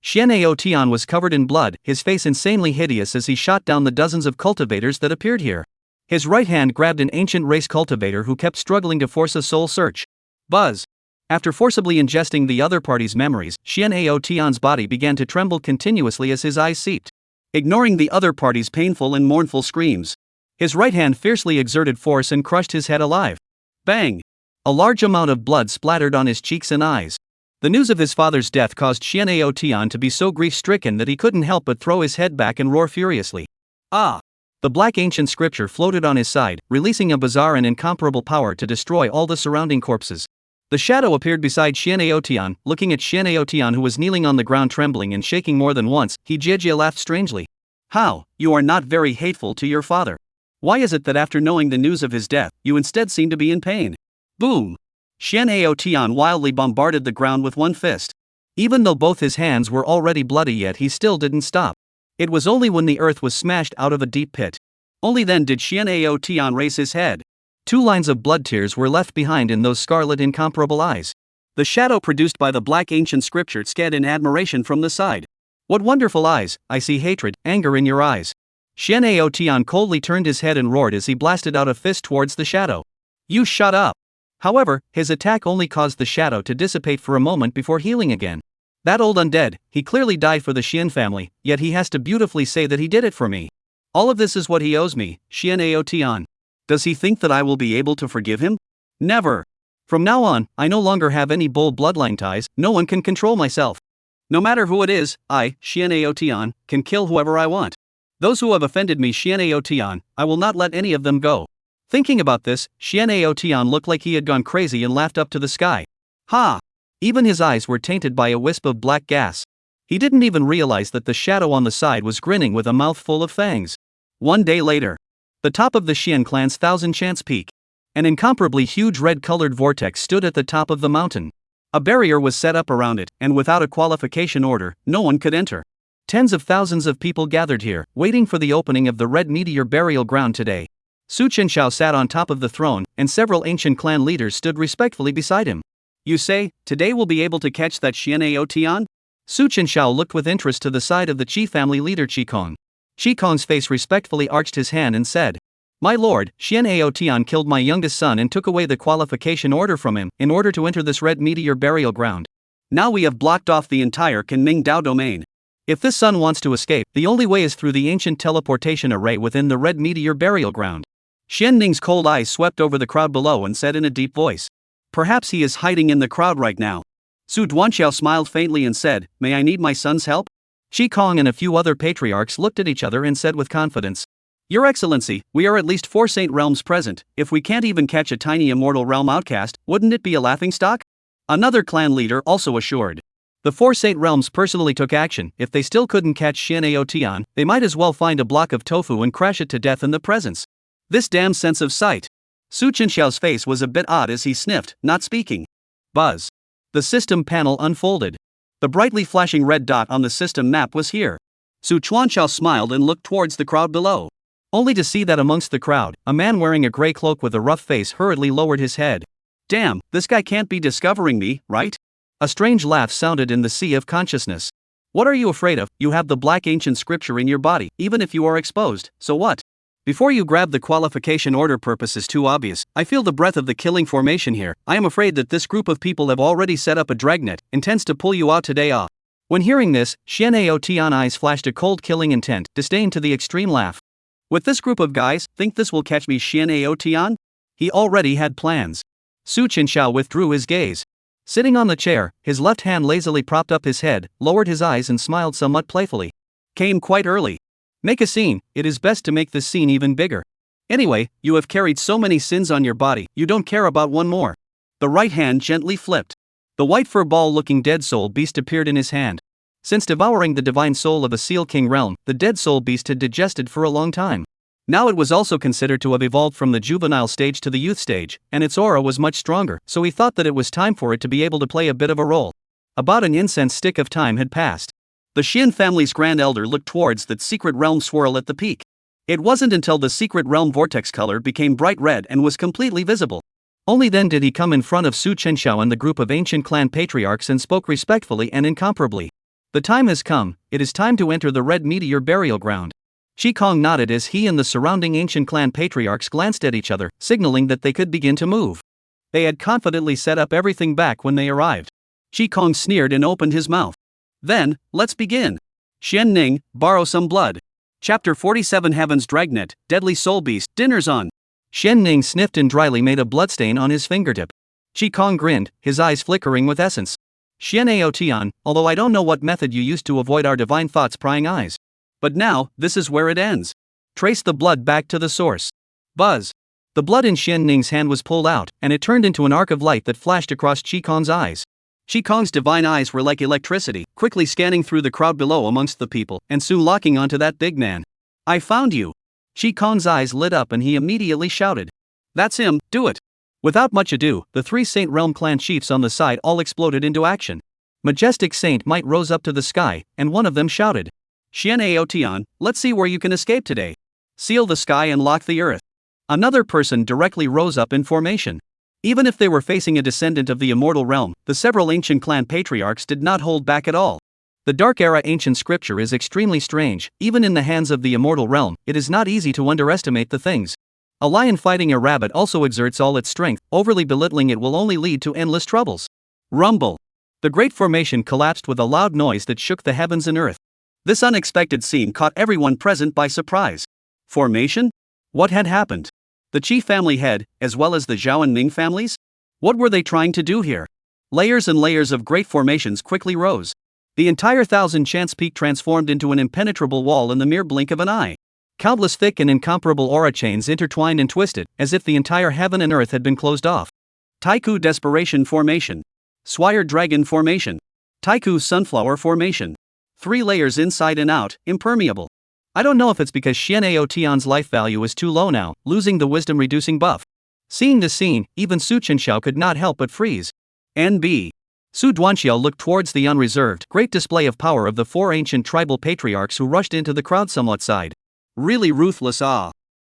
Xian'ao Tian was covered in blood, his face insanely hideous as he shot down the dozens of cultivators that appeared here. His right hand grabbed an ancient race cultivator who kept struggling to force a soul search. Buzz. After forcibly ingesting the other party's memories, Xian'ao Tian's body began to tremble continuously as his eyes seeped, ignoring the other party's painful and mournful screams. His right hand fiercely exerted force and crushed his head alive. Bang! A large amount of blood splattered on his cheeks and eyes. The news of his father's death caused Xian'ao Tian to be so grief-stricken that he couldn't help but throw his head back and roar furiously. Ah! The black ancient scripture floated on his side, releasing a bizarre and incomparable power to destroy all the surrounding corpses. The shadow appeared beside Xian'ao Tian, looking at Xian'ao Tian who was kneeling on the ground trembling and shaking more than once. Jie laughed strangely. How, you are not very hateful to your father. Why is it that after knowing the news of his death, you instead seem to be in pain? Boom! Xian'ao Tian wildly bombarded the ground with one fist. Even though both his hands were already bloody yet he still didn't stop. It was only when the earth was smashed out of a deep pit. Only then did Xian'ao Tian raise his head. 2 lines of blood tears were left behind in those scarlet incomparable eyes. The shadow produced by the black ancient scripture scanned in admiration from the side. What wonderful eyes, I see hatred, anger in your eyes. Xian'ao Tian coldly turned his head and roared as he blasted out a fist towards the shadow. You shut up! However, his attack only caused the shadow to dissipate for a moment before healing again. That old undead, he clearly died for the Shien family, yet he has to beautifully say that he did it for me. All of this is what he owes me, Xian'ao Tian. Does he think that I will be able to forgive him? Never. From now on, I no longer have any bold bloodline ties, no one can control myself. No matter who it is, I, Xian'ao Tian, can kill whoever I want. Those who have offended me, Xian'ao Tian, I will not let any of them go. Thinking about this, Xian'ao Tian looked like he had gone crazy and laughed up to the sky. Ha! Even his eyes were tainted by a wisp of black gas. He didn't even realize that the shadow on the side was grinning with a mouth full of fangs. 1 day later, the top of the Shien clan's 1,000 chance peak. An incomparably huge red-colored vortex stood at the top of the mountain. A barrier was set up around it, and without a qualification order, no one could enter. Tens of thousands of people gathered here, waiting for the opening of the red meteor burial ground today. Chenxiao sat on top of the throne, and several ancient clan leaders stood respectfully beside him. You say, today we'll be able to catch that Xian'ao Tian? Chenxiao looked with interest to the side of the Qi family leader Qingcheng. Qingcheng's face respectfully arched his hand and said, My lord, Xian'ao Tian killed my youngest son and took away the qualification order from him, in order to enter this red meteor burial ground. Now we have blocked off the entire Ning Dao domain. If this son wants to escape, the only way is through the ancient teleportation array within the red meteor burial ground. Xian Ning's cold eyes swept over the crowd below and said in a deep voice, Perhaps he is hiding in the crowd right now. Su Duanxiao smiled faintly and said, May I need my son's help? Qingcheng and a few other patriarchs looked at each other and said with confidence, Your Excellency, we are at least 4 saint realms present. If we can't even catch a tiny immortal realm outcast, wouldn't it be a laughingstock? Another clan leader also assured. The 4 saint realms personally took action. If they still couldn't catch Xian'ao Tian, they might as well find a block of tofu and crash it to death in the presence. This damn sense of sight. Su Chenxiao's face was a bit odd as he sniffed, not speaking. Buzz. The system panel unfolded. The brightly flashing red dot on the system map was here. Su Chuanxiao smiled and looked towards the crowd below. Only to see that amongst the crowd, a man wearing a gray cloak with a rough face hurriedly lowered his head. Damn, this guy can't be discovering me, right? A strange laugh sounded in the sea of consciousness. What are you afraid of? You have the black ancient scripture in your body, even if you are exposed, so what? Before you grab the qualification order, purpose is too obvious. I feel the breath of the killing formation here. I am afraid that this group of people have already set up a dragnet, intends to pull you out today. When hearing this, Xian'ao Tian's eyes flashed a cold killing intent, disdain to the extreme laugh. With this group of guys, think this will catch me, Xian'ao Tian? He already had plans. Su Chenxiao withdrew his gaze. Sitting on the chair, his left hand lazily propped up his head, lowered his eyes and smiled somewhat playfully. Came quite early. Make a scene, it is best to make this scene even bigger. Anyway, you have carried so many sins on your body, you don't care about one more. The right hand gently flipped. The white fur ball looking dead soul beast appeared in his hand. Since devouring the divine soul of a Seal King realm, the dead soul beast had digested for a long time. Now it was also considered to have evolved from the juvenile stage to the youth stage, and its aura was much stronger, so he thought that it was time for it to be able to play a bit of a role. About an incense stick of time had passed. The Shien family's grand elder looked towards that secret realm swirl at the peak. It wasn't until the secret realm vortex color became bright red and was completely visible. Only then did he come in front of Su Chenxiao and the group of ancient clan patriarchs and spoke respectfully and incomparably. The time has come, it is time to enter the red meteor burial ground. Qingcheng nodded as he and the surrounding ancient clan patriarchs glanced at each other, signaling that they could begin to move. They had confidently set up everything back when they arrived. Qingcheng sneered and opened his mouth. Then, let's begin. Shien Ning, borrow some blood. Chapter 47 Heaven's Dragnet, Deadly Soul Beast, dinner's on. Shien Ning sniffed and dryly made a bloodstain on his fingertip. Qingcheng grinned, his eyes flickering with essence. Xian'ao Tian, although I don't know what method you used to avoid our divine thoughts prying eyes. But now, this is where it ends. Trace the blood back to the source. Buzz. The blood in Shien Ning's hand was pulled out, and it turned into an arc of light that flashed across Qingcheng's eyes. Qingcheng's divine eyes were like electricity, quickly scanning through the crowd below amongst the people, and soon locking onto that big man. I found you. Qingcheng's eyes lit up and he immediately shouted. That's him, do it. Without much ado, the three Saint Realm clan chiefs on the side all exploded into action. Majestic Saint Might rose up to the sky, and one of them shouted. Xian'ao Tian, let's see where you can escape today. Seal the sky and lock the earth. Another person directly rose up in formation. Even if they were facing a descendant of the immortal realm, the several ancient clan patriarchs did not hold back at all. The Dark Era ancient scripture is extremely strange. Even in the hands of the immortal realm, it is not easy to underestimate the things. A lion fighting a rabbit also exerts all its strength, overly belittling it will only lead to endless troubles. Rumble. The great formation collapsed with a loud noise that shook the heavens and earth. This unexpected scene caught everyone present by surprise. Formation? What had happened? The Qi family head, as well as the Zhao and Ning families? What were they trying to do here? Layers and layers of great formations quickly rose. The entire Thousand Chance Peak transformed into an impenetrable wall in the mere blink of an eye. Countless thick and incomparable aura chains intertwined and twisted, as if the entire heaven and earth had been closed off. Taiku Desperation Formation. Swire Dragon Formation. Taiku Sunflower Formation. 3 layers inside and out, impermeable. I don't know if it's because Xian'ao Tian's life value is too low now, losing the wisdom reducing buff. Seeing this scene, even Su Chenxiao could not help but freeze. NB. Su Duanxiao looked towards the unreserved, great display of power of the 4 ancient tribal patriarchs who rushed into the crowd somewhat sighed. Really ruthless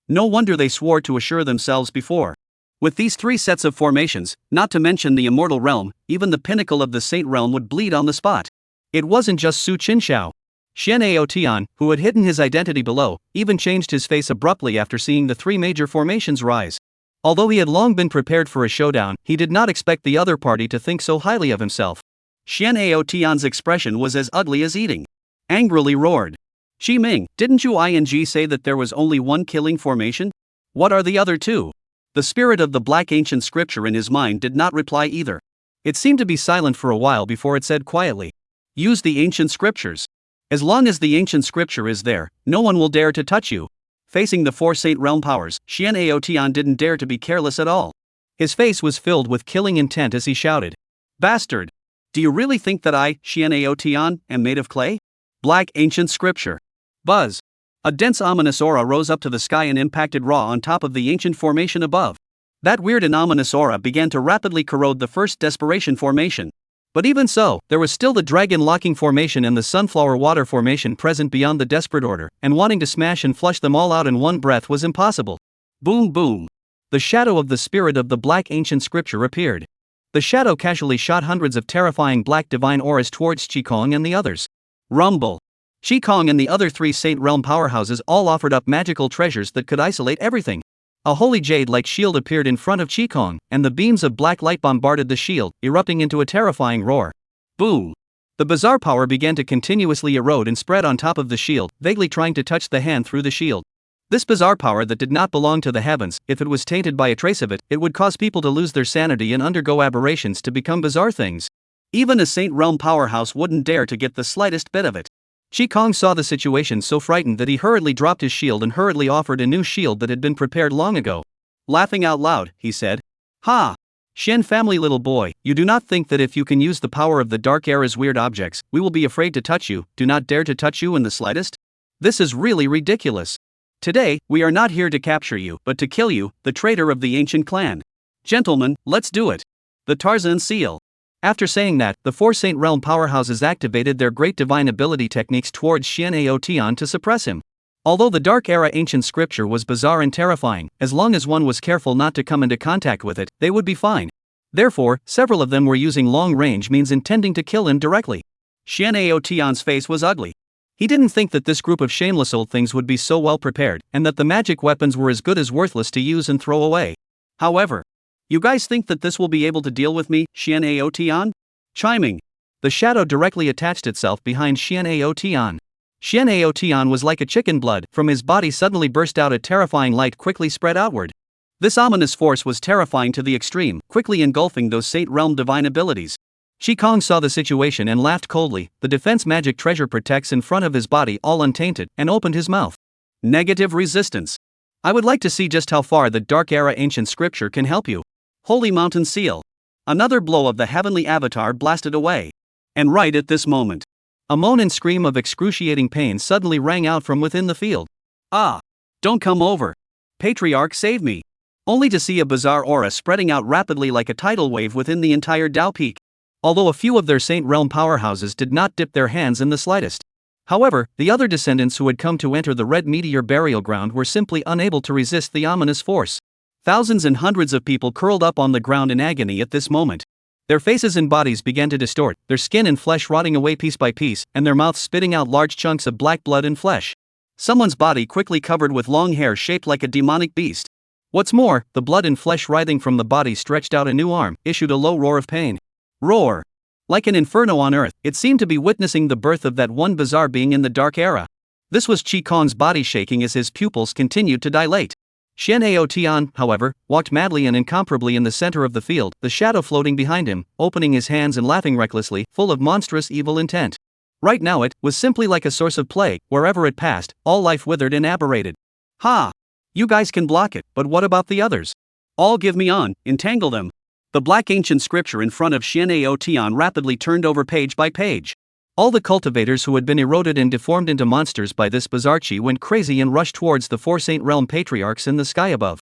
No wonder they swore to assure themselves before. With these 3 sets of formations, not to mention the immortal realm, even the pinnacle of the saint realm would bleed on the spot. It wasn't just Su Chenxiao. Xian'ao Tian, who had hidden his identity below, even changed his face abruptly after seeing the 3 major formations rise. Although he had long been prepared for a showdown, he did not expect the other party to think so highly of himself. Xian'ao Tian's expression was as ugly as eating. Angrily roared. Shi Ming, didn't you say that there was only 1 killing formation? What are the other 2? The spirit of the black ancient scripture in his mind did not reply either. It seemed to be silent for a while before it said quietly. Use the ancient scriptures. As long as the ancient scripture is there, no one will dare to touch you. Facing the 4 Saint Realm powers, Xian'ao Tian didn't dare to be careless at all. His face was filled with killing intent as he shouted. Bastard! Do you really think that I, Xian'ao Tian, am made of clay? Black ancient scripture. Buzz. A dense ominous aura rose up to the sky and impacted raw on top of the ancient formation above. That weird and ominous aura began to rapidly corrode the first desperation formation. But even so, there was still the dragon locking formation and the sunflower water formation present beyond the desperate order, and wanting to smash and flush them all out in one breath was impossible. Boom boom. The shadow of the spirit of the black ancient scripture appeared. The shadow casually shot hundreds of terrifying black divine auras towards Qingcheng and the others. Rumble. Qingcheng and the other 3 Saint Realm powerhouses all offered up magical treasures that could isolate everything. A holy jade-like shield appeared in front of Qingcheng, and the beams of black light bombarded the shield, erupting into a terrifying roar. Boom! The bizarre power began to continuously erode and spread on top of the shield, vaguely trying to touch the hand through the shield. This bizarre power that did not belong to the heavens, if it was tainted by a trace of it, it would cause people to lose their sanity and undergo aberrations to become bizarre things. Even a Saint Realm powerhouse wouldn't dare to get the slightest bit of it. Qingcheng saw the situation so frightened that he hurriedly dropped his shield and hurriedly offered a new shield that had been prepared long ago. Laughing out loud, he said, Ha! Shien family little boy, you do not think that if you can use the power of the Dark Era's weird objects, we will be afraid to touch you, do not dare to touch you in the slightest? This is really ridiculous. Today, we are not here to capture you, but to kill you, the traitor of the ancient clan. Gentlemen, let's do it. The Tarzan seal. After saying that, the 4 Saint Realm powerhouses activated their great divine ability techniques towards Xian'ao Tian to suppress him. Although the Dark Era ancient scripture was bizarre and terrifying, as long as one was careful not to come into contact with it, they would be fine. Therefore, several of them were using long-range means intending to kill him directly. Xian'ao Tian's face was ugly. He didn't think that this group of shameless old things would be so well prepared, and that the magic weapons were as good as worthless to use and throw away. However, you guys think that this will be able to deal with me, Xian'ao Tian? Chiming. The shadow directly attached itself behind Xian'ao Tian. Xian'ao Tian was like a chicken blood. From his body suddenly burst out a terrifying light quickly spread outward. This ominous force was terrifying to the extreme, quickly engulfing those Saint Realm divine abilities. Qingcheng saw the situation and laughed coldly. The defense magic treasure protects in front of his body all untainted, and opened his mouth. Negative resistance. I would like to see just how far the Dark Era ancient scripture can help you. Holy Mountain Seal. Another blow of the heavenly avatar blasted away. And right at this moment, a moan and scream of excruciating pain suddenly rang out from within the field. Ah! Don't come over. Patriarch, save me. Only to see a bizarre aura spreading out rapidly like a tidal wave within the entire Dao Peak. Although a few of their Saint Realm powerhouses did not dip their hands in the slightest. However, the other descendants who had come to enter the Red Meteor burial ground were simply unable to resist the ominous force. Thousands and hundreds of people curled up on the ground in agony at this moment. Their faces and bodies began to distort, their skin and flesh rotting away piece by piece, and their mouths spitting out large chunks of black blood and flesh. Someone's body quickly covered with long hair shaped like a demonic beast. What's more, the blood and flesh writhing from the body stretched out a new arm, issued a low roar of pain. Roar! Like an inferno on earth, it seemed to be witnessing the birth of that one bizarre being in the Dark Era. This was Qingcheng's body shaking as his pupils continued to dilate. Xian'ao Tian, however, walked madly and incomparably in the center of the field, the shadow floating behind him, opening his hands and laughing recklessly, full of monstrous evil intent. Right now it was simply like a source of plague. Wherever it passed, all life withered and aberrated. Ha! You guys can block it, but what about the others? All give me on, entangle them. The black ancient scripture in front of Xian'ao Tian rapidly turned over page by page. All the cultivators who had been eroded and deformed into monsters by this bizarre chi went crazy and rushed towards the four Saint Realm patriarchs in the sky above.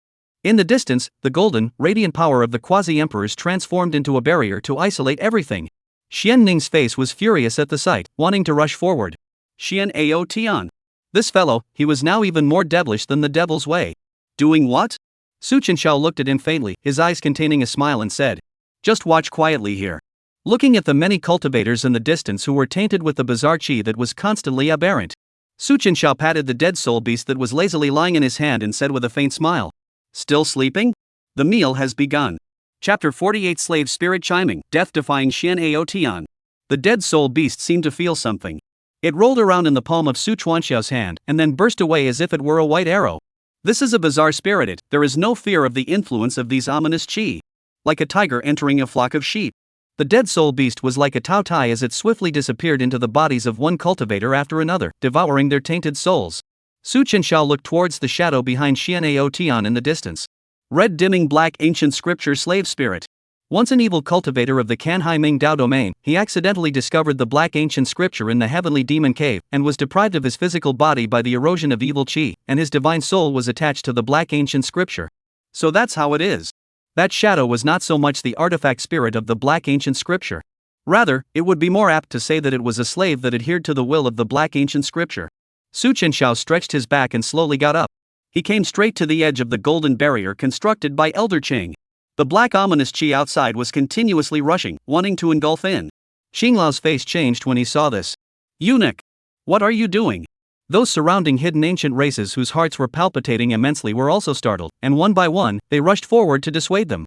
In the distance, the golden, radiant power of the quasi-emperors transformed into a barrier to isolate everything. Xian Ning's face was furious at the sight, wanting to rush forward. Xian'ao Tian. This fellow, he was now even more devilish than the devil's way. Doing what? Chenxiao looked at him faintly, his eyes containing a smile, and said, "Just watch quietly here." Looking at the many cultivators in the distance who were tainted with the bizarre chi that was constantly aberrant, Chenxiao patted the dead soul beast that was lazily lying in his hand and said with a faint smile, "Still sleeping? The meal has begun." Chapter 48 Slave Spirit Chiming, Death-Defying Xian'ao Tian. The dead soul beast seemed to feel something. It rolled around in the palm of Chenxiao's hand, and then burst away as if it were a white arrow. This is a bizarre spirit. There is no fear of the influence of these ominous chi. Like a tiger entering a flock of sheep. The dead soul beast was like a Tao Tai as it swiftly disappeared into the bodies of one cultivator after another, devouring their tainted souls. Chenxiao looked towards the shadow behind Xian'ao Tian in the distance. Red dimming black ancient scripture slave spirit. Once an evil cultivator of the Canhai Ming Dao domain, he accidentally discovered the black ancient scripture in the heavenly demon cave, and was deprived of his physical body by the erosion of evil chi, and his divine soul was attached to the black ancient scripture. So that's how it is. That shadow was not so much the artifact spirit of the black ancient scripture. Rather, it would be more apt to say that it was a slave that adhered to the will of the black ancient scripture. Chenxiao stretched his back and slowly got up. He came straight to the edge of the golden barrier constructed by Elder Qing. The black ominous chi outside was continuously rushing, wanting to engulf in. Xinglao's face changed when he saw this. "Eunuch! What are you doing?" Those surrounding hidden ancient races whose hearts were palpitating immensely were also startled, and one by one, they rushed forward to dissuade them.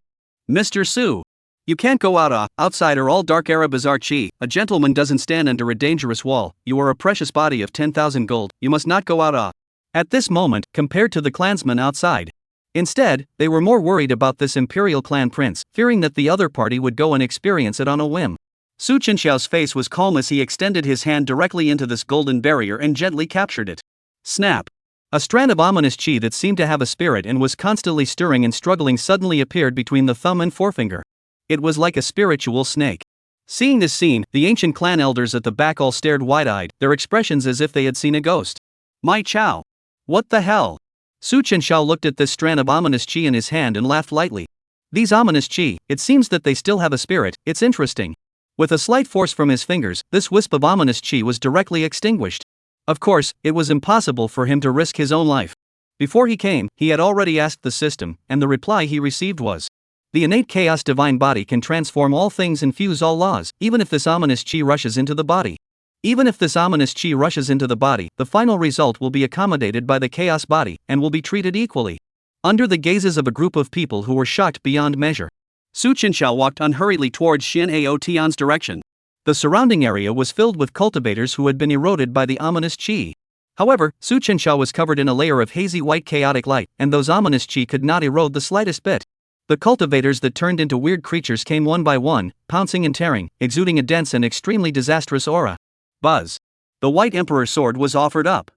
"Mr. Su! You can't go outside or all Dark Era bizarre chi. A gentleman doesn't stand under a dangerous wall. You are a precious body of 10,000 gold. You must not go out At this moment, compared to the clansmen outside. Instead, they were more worried about this imperial clan prince, fearing that the other party would go and experience it on a whim. Chenxiao's face was calm as he extended his hand directly into this golden barrier and gently captured it. Snap! A strand of ominous chi that seemed to have a spirit and was constantly stirring and struggling suddenly appeared between the thumb and forefinger. It was like a spiritual snake. Seeing this scene, the ancient clan elders at the back all stared wide-eyed, their expressions as if they had seen a ghost. "My Chow! What the hell?" Chenxiao looked at this strand of ominous chi in his hand and laughed lightly. These ominous chi, it seems that they still have a spirit, it's interesting. With a slight force from his fingers, this wisp of ominous chi was directly extinguished. Of course, it was impossible for him to risk his own life. Before he came, he had already asked the system, and the reply he received was, "The innate chaos divine body can transform all things and fuse all laws, even if this ominous chi rushes into the body. Even if this ominous chi rushes into the body, the final result will be accommodated by the chaos body, and will be treated equally." Under the gazes of a group of people who were shocked beyond measure, Su Chenxiao walked unhurriedly towards Xian'ao Tian's direction. the surrounding area was filled with cultivators who had been eroded by the ominous chi. However, Su Chenxiao was covered in a layer of hazy white chaotic light, and those ominous chi could not erode the slightest bit. The cultivators that turned into weird creatures came one by one, pouncing and tearing, exuding a dense and extremely disastrous aura. Buzz. The White Emperor's sword was offered up.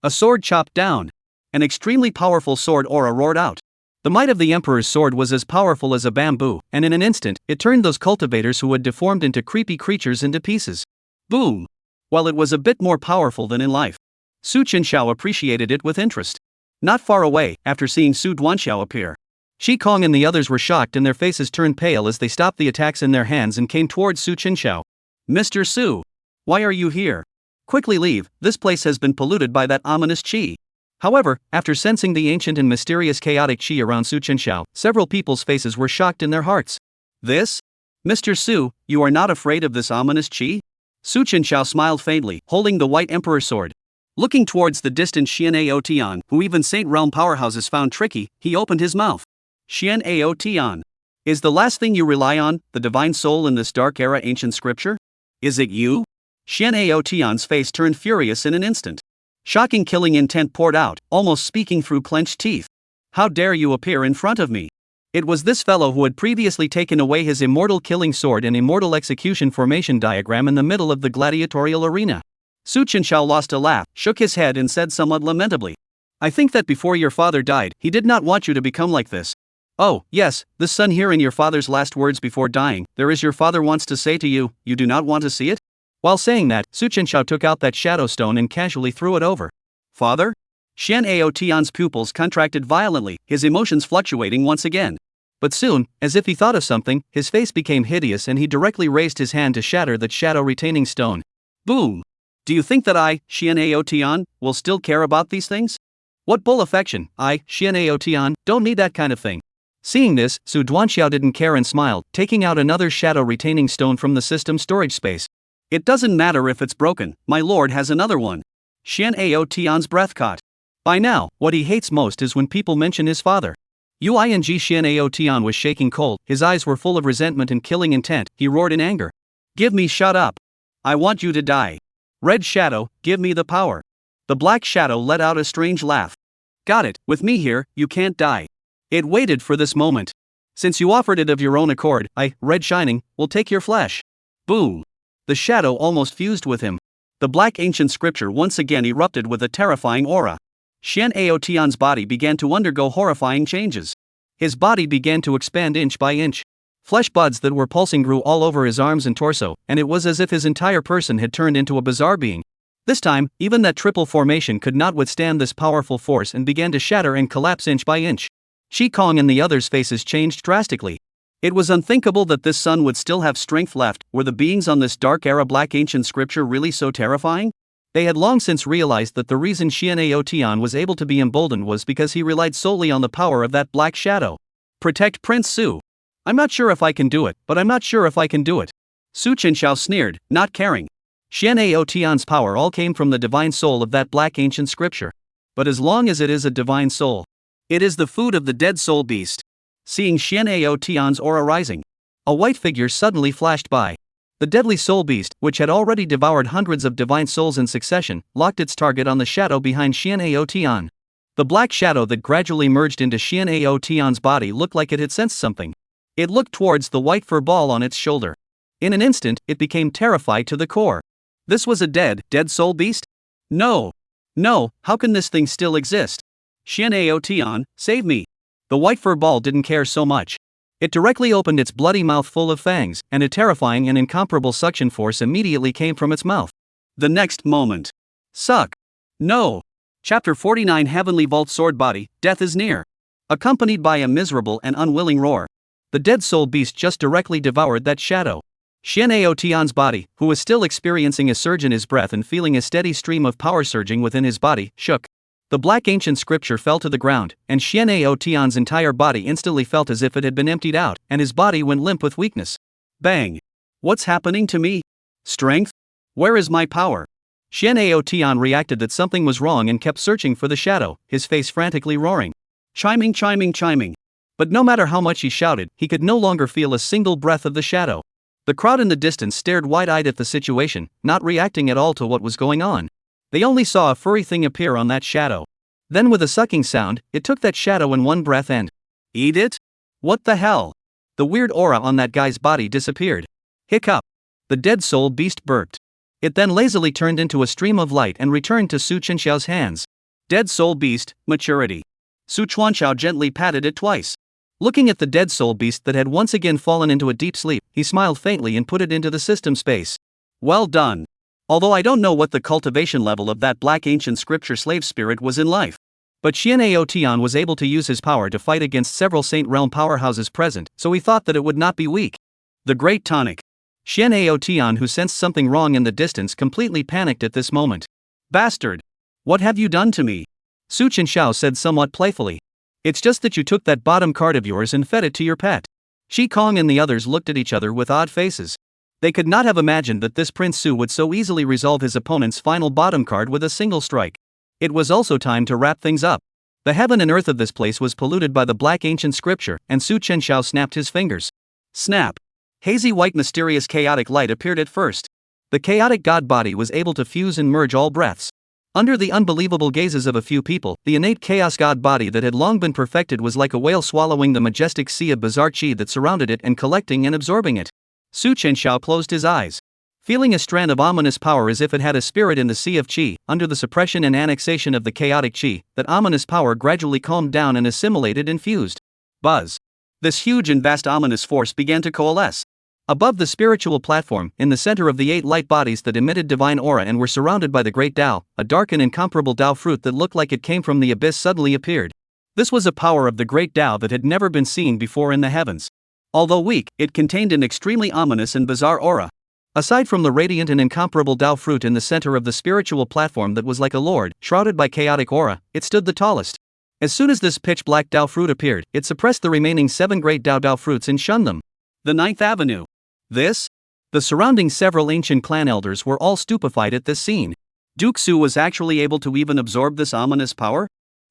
A sword chopped down. An extremely powerful sword aura roared out. The might of the Emperor's sword was as powerful as a bamboo, and in an instant, it turned those cultivators who had deformed into creepy creatures into pieces. Boom! While it was a bit more powerful than in life, Su Chenxiao appreciated it with interest. Not far away, after seeing Su Duanxiao appear, Shi Kong and the others were shocked and their faces turned pale as they stopped the attacks in their hands and came towards Su Chenxiao. "Mr. Su, why are you here? Quickly leave, this place has been polluted by that ominous chi." However, after sensing the ancient and mysterious chaotic chi around Su Chenxiao, several people's faces were shocked in their hearts. "This? Mr. Su, you are not afraid of this ominous chi?" Su Chenxiao smiled faintly, holding the White Emperor's sword. Looking towards the distant Xian'ao Tian, who even Saint Realm powerhouses found tricky, he opened his mouth. "Xian'ao Tian. Is the last thing you rely on, the divine soul in this dark era ancient scripture? Is it you?" Xian'ao Tian's face turned furious in an instant. Shocking killing intent poured out, almost speaking through clenched teeth. "How dare you appear in front of me?" It was this fellow who had previously taken away his immortal killing sword and immortal execution formation diagram in the middle of the gladiatorial arena. Su Chenxiao lost a laugh, shook his head and said somewhat lamentably, "I think that before your father died, he did not want you to become like this." "Oh, yes, this son here in your father's last words before dying, there is your father wants to say to you, you do not want to see it?" While saying that, Su Chenxiao took out that shadow stone and casually threw it over. "Father?" Xian'ao Tian's pupils contracted violently, his emotions fluctuating once again. But soon, as if he thought of something, his face became hideous and he directly raised his hand to shatter that shadow-retaining stone. Boom! "Do you think that I, Xian'ao Tian, will still care about these things? What bull affection, I, Xian'ao Tian, don't need that kind of thing." Seeing this, Su Duanxiao didn't care and smiled, taking out another shadow-retaining stone from the system storage space. "It doesn't matter if it's broken, my lord has another one." Xian'ao Tian's breath caught. By now, what he hates most is when people mention his father. Yuan Xian'ao Tian was shaking cold, his eyes were full of resentment and killing intent, he roared in anger. "Give me shut up. I want you to die. Red Shadow, give me the power." The Black Shadow let out a strange laugh. "Got it, with me here, you can't die." It waited for this moment. "Since you offered it of your own accord, I, Red Shining, will take your flesh." Boom! The shadow almost fused with him. The black ancient scripture once again erupted with a terrifying aura. Xian'ao Tian's body began to undergo horrifying changes. His body began to expand inch by inch. Flesh buds that were pulsing grew all over his arms and torso, and it was as if his entire person had turned into a bizarre being. This time, even that triple formation could not withstand this powerful force and began to shatter and collapse inch by inch. Shi Kong and the others' faces changed drastically. It was unthinkable that this son would still have strength left. Were the beings on this dark era black ancient scripture really so terrifying? They had long since realized that the reason Xian'ao Tian was able to be emboldened was because he relied solely on the power of that black shadow. "Protect Prince Su. I'm not sure if I can do it, but I'm not sure if I can do it." Su Chenxiao sneered, not caring. Xian'ao Tian's power all came from the divine soul of that black ancient scripture. But as long as it is a divine soul, it is the food of the dead soul beast. Seeing Xian'ao Tian's aura rising, a white figure suddenly flashed by. The deadly soul beast, which had already devoured hundreds of divine souls in succession, locked its target on the shadow behind Xian'ao Tian. The black shadow that gradually merged into Xian'ao Tian's body looked like it had sensed something. It looked towards the white fur ball on its shoulder. In an instant, it became terrified to the core. This was a dead soul beast? No, how can this thing still exist? Xian'ao Tian, save me. The white fur ball didn't care so much. It directly opened its bloody mouth full of fangs, and a terrifying and incomparable suction force immediately came from its mouth. The next moment. Suck. No. Chapter 49 Heavenly Vault Sword Body, Death is Near. Accompanied by a miserable and unwilling roar. The dead soul beast just directly devoured that shadow. Xian'ao Tian's body, who was still experiencing a surge in his breath and feeling a steady stream of power surging within his body, shook. The black ancient scripture fell to the ground, and Xian'ao Tian's entire body instantly felt as if it had been emptied out, and his body went limp with weakness. Bang! What's happening to me? Strength? Where is my power? Xian'ao Tian reacted that something was wrong and kept searching for the shadow, his face frantically roaring. Chiming, chiming, chiming. But no matter how much he shouted, he could no longer feel a single breath of the shadow. The crowd in the distance stared wide-eyed at the situation, not reacting at all to what was going on. They only saw a furry thing appear on that shadow. Then with a sucking sound, it took that shadow in one breath and... Eat it? What the hell? The weird aura on that guy's body disappeared. Hiccup. The dead soul beast burped. It then lazily turned into a stream of light and returned to Su Chenxiao's hands. Dead soul beast, maturity. Su Chuanxiao gently patted it twice. Looking at the dead soul beast that had once again fallen into a deep sleep, he smiled faintly and put it into the system space. Well done. Although I don't know what the cultivation level of that black ancient scripture slave spirit was in life. But Xian'ao Tian was able to use his power to fight against several Saint Realm powerhouses present, so he thought that it would not be weak. The great tonic. Xian'ao Tian, who sensed something wrong in the distance, completely panicked at this moment. Bastard! What have you done to me? Su Chenxiao said somewhat playfully. It's just that you took that bottom card of yours and fed it to your pet. Shi Kong and the others looked at each other with odd faces. They could not have imagined that this Prince Su would so easily resolve his opponent's final bottom card with a single strike. It was also time to wrap things up. The heaven and earth of this place was polluted by the black ancient scripture, and Su Chenxiao snapped his fingers. Snap! Hazy white mysterious chaotic light appeared at first. The chaotic god body was able to fuse and merge all breaths. Under the unbelievable gazes of a few people, the innate chaos god body that had long been perfected was like a whale swallowing the majestic sea of bizarre chi that surrounded it and collecting and absorbing it. Su Chenxiao closed his eyes. Feeling a strand of ominous power as if it had a spirit in the sea of chi, under the suppression and annexation of the chaotic chi, that ominous power gradually calmed down and assimilated and fused. Buzz. This huge and vast ominous force began to coalesce. Above the spiritual platform, in the center of the 8 light bodies that emitted divine aura and were surrounded by the great Tao, a dark and incomparable Tao fruit that looked like it came from the abyss suddenly appeared. This was a power of the great Tao that had never been seen before in the heavens. Although weak, it contained an extremely ominous and bizarre aura. Aside from the radiant and incomparable Tao fruit in the center of the spiritual platform that was like a lord, shrouded by chaotic aura, it stood the tallest. As soon as this pitch-black Tao fruit appeared, it suppressed the remaining 7 great Tao fruits and shunned them. The 9th Avenue. This? The surrounding several ancient clan elders were all stupefied at this scene. Duke Su was actually able to even absorb this ominous power?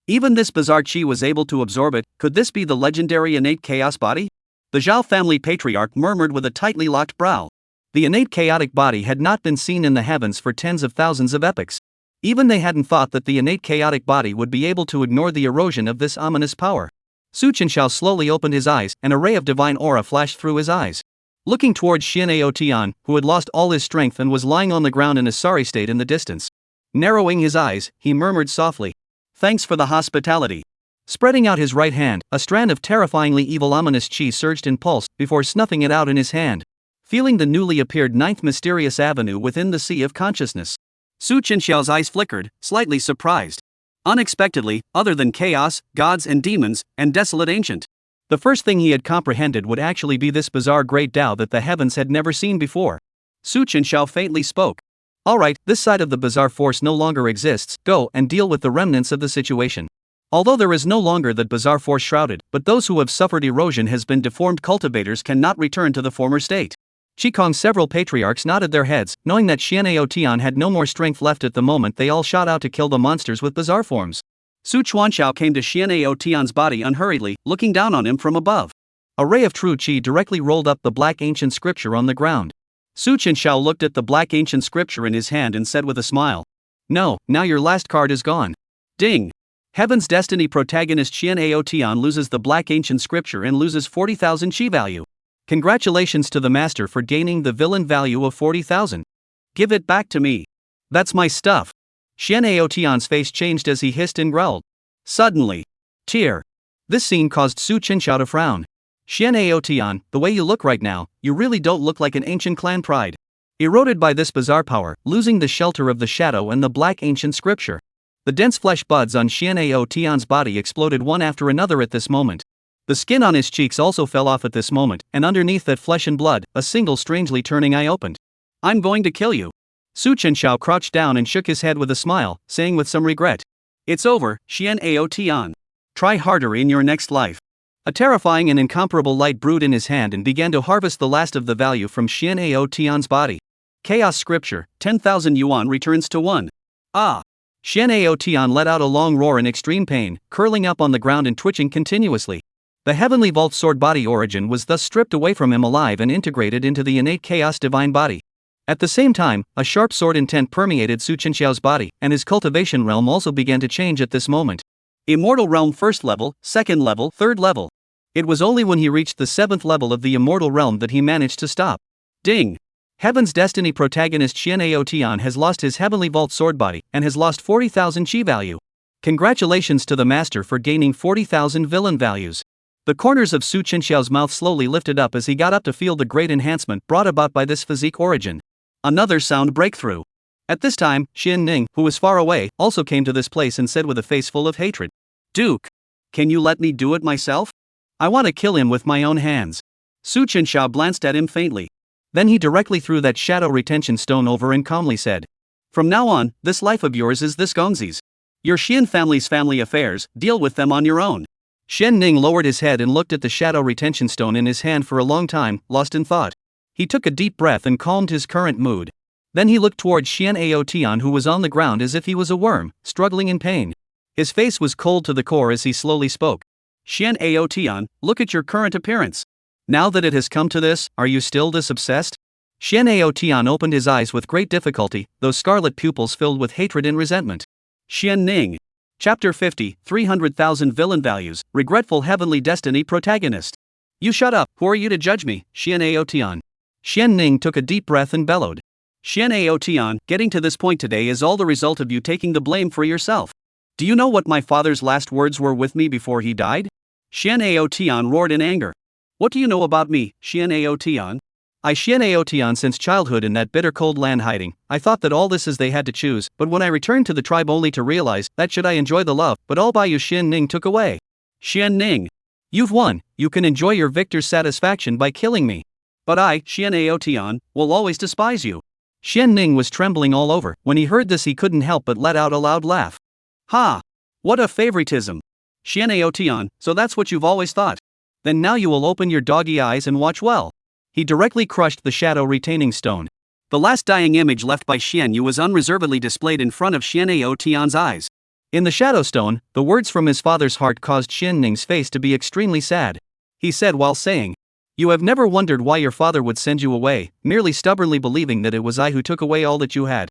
Even this bizarre chi was able to absorb it. Could this be the legendary innate chaos body? The Zhao family patriarch murmured with a tightly locked brow. The innate chaotic body had not been seen in the heavens for tens of thousands of epochs. Even they hadn't thought that the innate chaotic body would be able to ignore the erosion of this ominous power. Su Chenxiao slowly opened his eyes, and a ray of divine aura flashed through his eyes. Looking towards Xian'ao Tian, who had lost all his strength and was lying on the ground in a sorry state in the distance. Narrowing his eyes, he murmured softly, "Thanks for the hospitality." Spreading out his right hand, a strand of terrifyingly evil ominous chi surged and pulsed before snuffing it out in his hand. Feeling the newly appeared 9th mysterious avenue within the sea of consciousness, Su Chenxiao's eyes flickered, slightly surprised. Unexpectedly, other than chaos, gods and demons, and desolate ancient. The first thing he had comprehended would actually be this bizarre great Tao that the heavens had never seen before. Su Chenxiao faintly spoke. Alright, this side of the bizarre force no longer exists, go and deal with the remnants of the situation. Although there is no longer that bizarre force shrouded, but those who have suffered erosion has been deformed cultivators cannot return to the former state. Qikong's several patriarchs nodded their heads, knowing that Xian'ao Tian had no more strength left at the moment they all shot out to kill the monsters with bizarre forms. Su Chuanxiao came to Xian'ao Tian's body unhurriedly, looking down on him from above. A ray of true chi directly rolled up the black ancient scripture on the ground. Su Chenxiao looked at the black ancient scripture in his hand and said with a smile, "No, now your last card is gone." Ding! Heaven's Destiny protagonist Xian'ao Tian loses the black ancient scripture and loses 40,000 chi value. Congratulations to the master for gaining the villain value of 40,000. Give it back to me. That's my stuff. Xian'ao Tian's face changed as he hissed and growled. Suddenly, tear. This scene caused Su Chenxiao to frown. Xian'ao Tian, the way you look right now, you really don't look like an ancient clan pride. Eroded by this bizarre power, losing the shelter of the shadow and the black ancient scripture. The dense flesh buds on Xian'ao Tian's body exploded one after another at this moment. The skin on his cheeks also fell off at this moment, and underneath that flesh and blood, a single strangely turning eye opened. I'm going to kill you. Chenxiao crouched down and shook his head with a smile, saying with some regret. It's over, Shien Tian. Try harder in your next life. A terrifying and incomparable light brewed in his hand and began to harvest the last of the value from Shien Tian's body. Chaos scripture, 10,000 yuan returns to 1. Ah! Shien Tian let out a long roar in extreme pain, curling up on the ground and twitching continuously. The heavenly vault sword body origin was thus stripped away from him alive and integrated into the innate chaos divine body. At the same time, a sharp sword intent permeated Chenxiao's body, and his cultivation realm also began to change at this moment. Immortal realm 1st level, 2nd level, 3rd level. It was only when he reached the 7th level of the immortal realm that he managed to stop. Ding! Heaven's Destiny protagonist Shien Tian has lost his heavenly vault sword body, and has lost 40,000 chi value. Congratulations to the master for gaining 40,000 villain values. The corners of Chenxiao's mouth slowly lifted up as he got up to feel the great enhancement brought about by this physique origin. Another sound breakthrough. At this time, Xin Ning, who was far away, also came to this place and said with a face full of hatred. Duke! Can you let me do it myself? I want to kill him with my own hands. Chenxiao glanced at him faintly. Then he directly threw that shadow retention stone over and calmly said. From now on, this life of yours is this Gongzi's. Your Shien family's family affairs, deal with them on your own. Shen Ning lowered his head and looked at the shadow retention stone in his hand for a long time, lost in thought. He took a deep breath and calmed his current mood. Then he looked towards Shien Tian, who was on the ground as if he was a worm, struggling in pain. His face was cold to the core as he slowly spoke. Shien Tian, look at your current appearance. Now that it has come to this, are you still this obsessed? Shien Tian opened his eyes with great difficulty, those scarlet pupils filled with hatred and resentment. Shien Ning. Chapter 50, 300,000 villain values, regretful heavenly destiny protagonist. You shut up, who are you to judge me, Shien Tian? Shien Ning took a deep breath and bellowed. Shien Tian, getting to this point today is all the result of you taking the blame for yourself. Do you know what my father's last words were with me before he died? Shien Tian roared in anger. What do you know about me, Shien Tian? I Shien Tian since childhood in that bitter cold land hiding. I thought that all this is they had to choose, but when I returned to the tribe only to realize that should I enjoy the love, but all by you Shien Ning took away. Shien Ning. You've won, you can enjoy your victor's satisfaction by killing me. But I, Shien Tian, will always despise you. Shien Ning was trembling all over. When he heard this he couldn't help but let out a loud laugh. Ha! What a favoritism! Shien Tian, so that's what you've always thought. Then now you will open your doggy eyes and watch well. He directly crushed the shadow retaining stone. The last dying image left by Shien Yu was unreservedly displayed in front of Shien Tian's eyes. In the shadow stone, the words from his father's heart caused Shien Ning's face to be extremely sad. He said while saying, You have never wondered why your father would send you away, merely stubbornly believing that it was I who took away all that you had.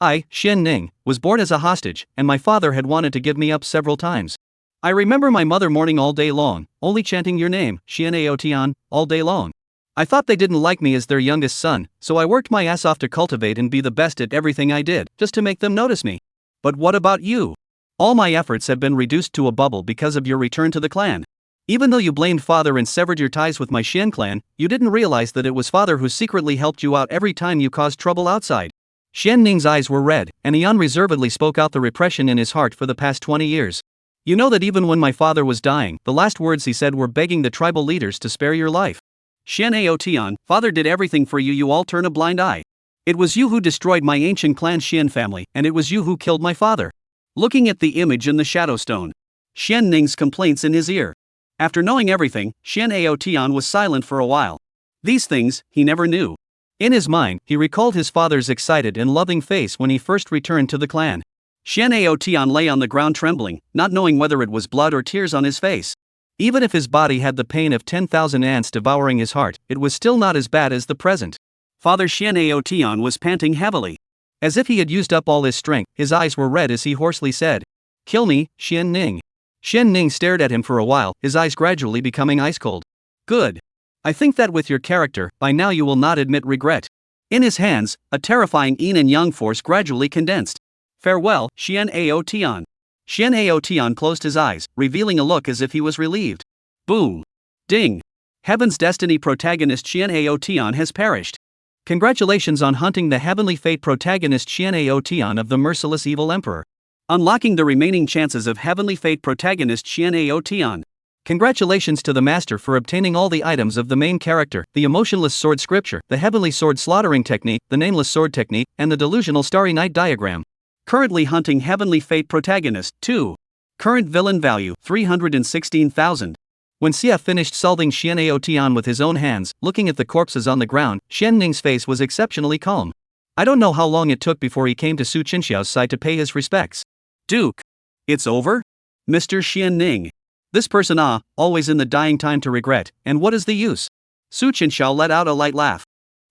I, Shien Ning, was born as a hostage, and my father had wanted to give me up several times. I remember my mother mourning all day long, only chanting your name, Shien Tian, all day long. I thought they didn't like me as their youngest son, so I worked my ass off to cultivate and be the best at everything I did, just to make them notice me. But what about you? All my efforts have been reduced to a bubble because of your return to the clan. Even though you blamed father and severed your ties with my Shien clan, you didn't realize that it was father who secretly helped you out every time you caused trouble outside. Shien Ning's eyes were red, and he unreservedly spoke out the repression in his heart for the past 20 years. You know that even when my father was dying, the last words he said were begging the tribal leaders to spare your life. Shien Tian, father did everything for you, you all turn a blind eye. It was you who destroyed my ancient clan Shien family, and it was you who killed my father. Looking at the image in the shadow stone, Shien Ning's complaints in his ear. After knowing everything, Shien Tian was silent for a while. These things, he never knew. In his mind, he recalled his father's excited and loving face when he first returned to the clan. Shien Tian lay on the ground trembling, not knowing whether it was blood or tears on his face. Even if his body had the pain of 10,000 ants devouring his heart, it was still not as bad as the present. Father Shien Tian was panting heavily. As if he had used up all his strength, his eyes were red as he hoarsely said, Kill me, Shien Ning. Shien Ning stared at him for a while, his eyes gradually becoming ice cold. Good. I think that with your character, by now you will not admit regret. In his hands, a terrifying yin and yang force gradually condensed. Farewell, Shien Tian. Shien Tian closed his eyes, revealing a look as if he was relieved. Boom. Ding. Heaven's Destiny protagonist Shien Tian has perished. Congratulations on hunting the heavenly fate protagonist Shien Tian of the merciless evil emperor. Unlocking the remaining chances of heavenly fate protagonist Shien Tian. Congratulations to the master for obtaining all the items of the main character, the emotionless sword scripture, the heavenly sword slaughtering technique, the nameless sword technique, and the delusional starry night diagram. Currently hunting heavenly fate protagonist 2. Current villain value 316,000. When Xia finished solving Shien Aotian with his own hands, looking at the corpses on the ground, Xian Ning's face was exceptionally calm. I don't know how long it took before he came to Su Chenxiao's side to pay his respects. Duke. It's over? Mr. Shien Ning. This person always in the dying time to regret, and what is the use? Su Chenxiao let out a light laugh.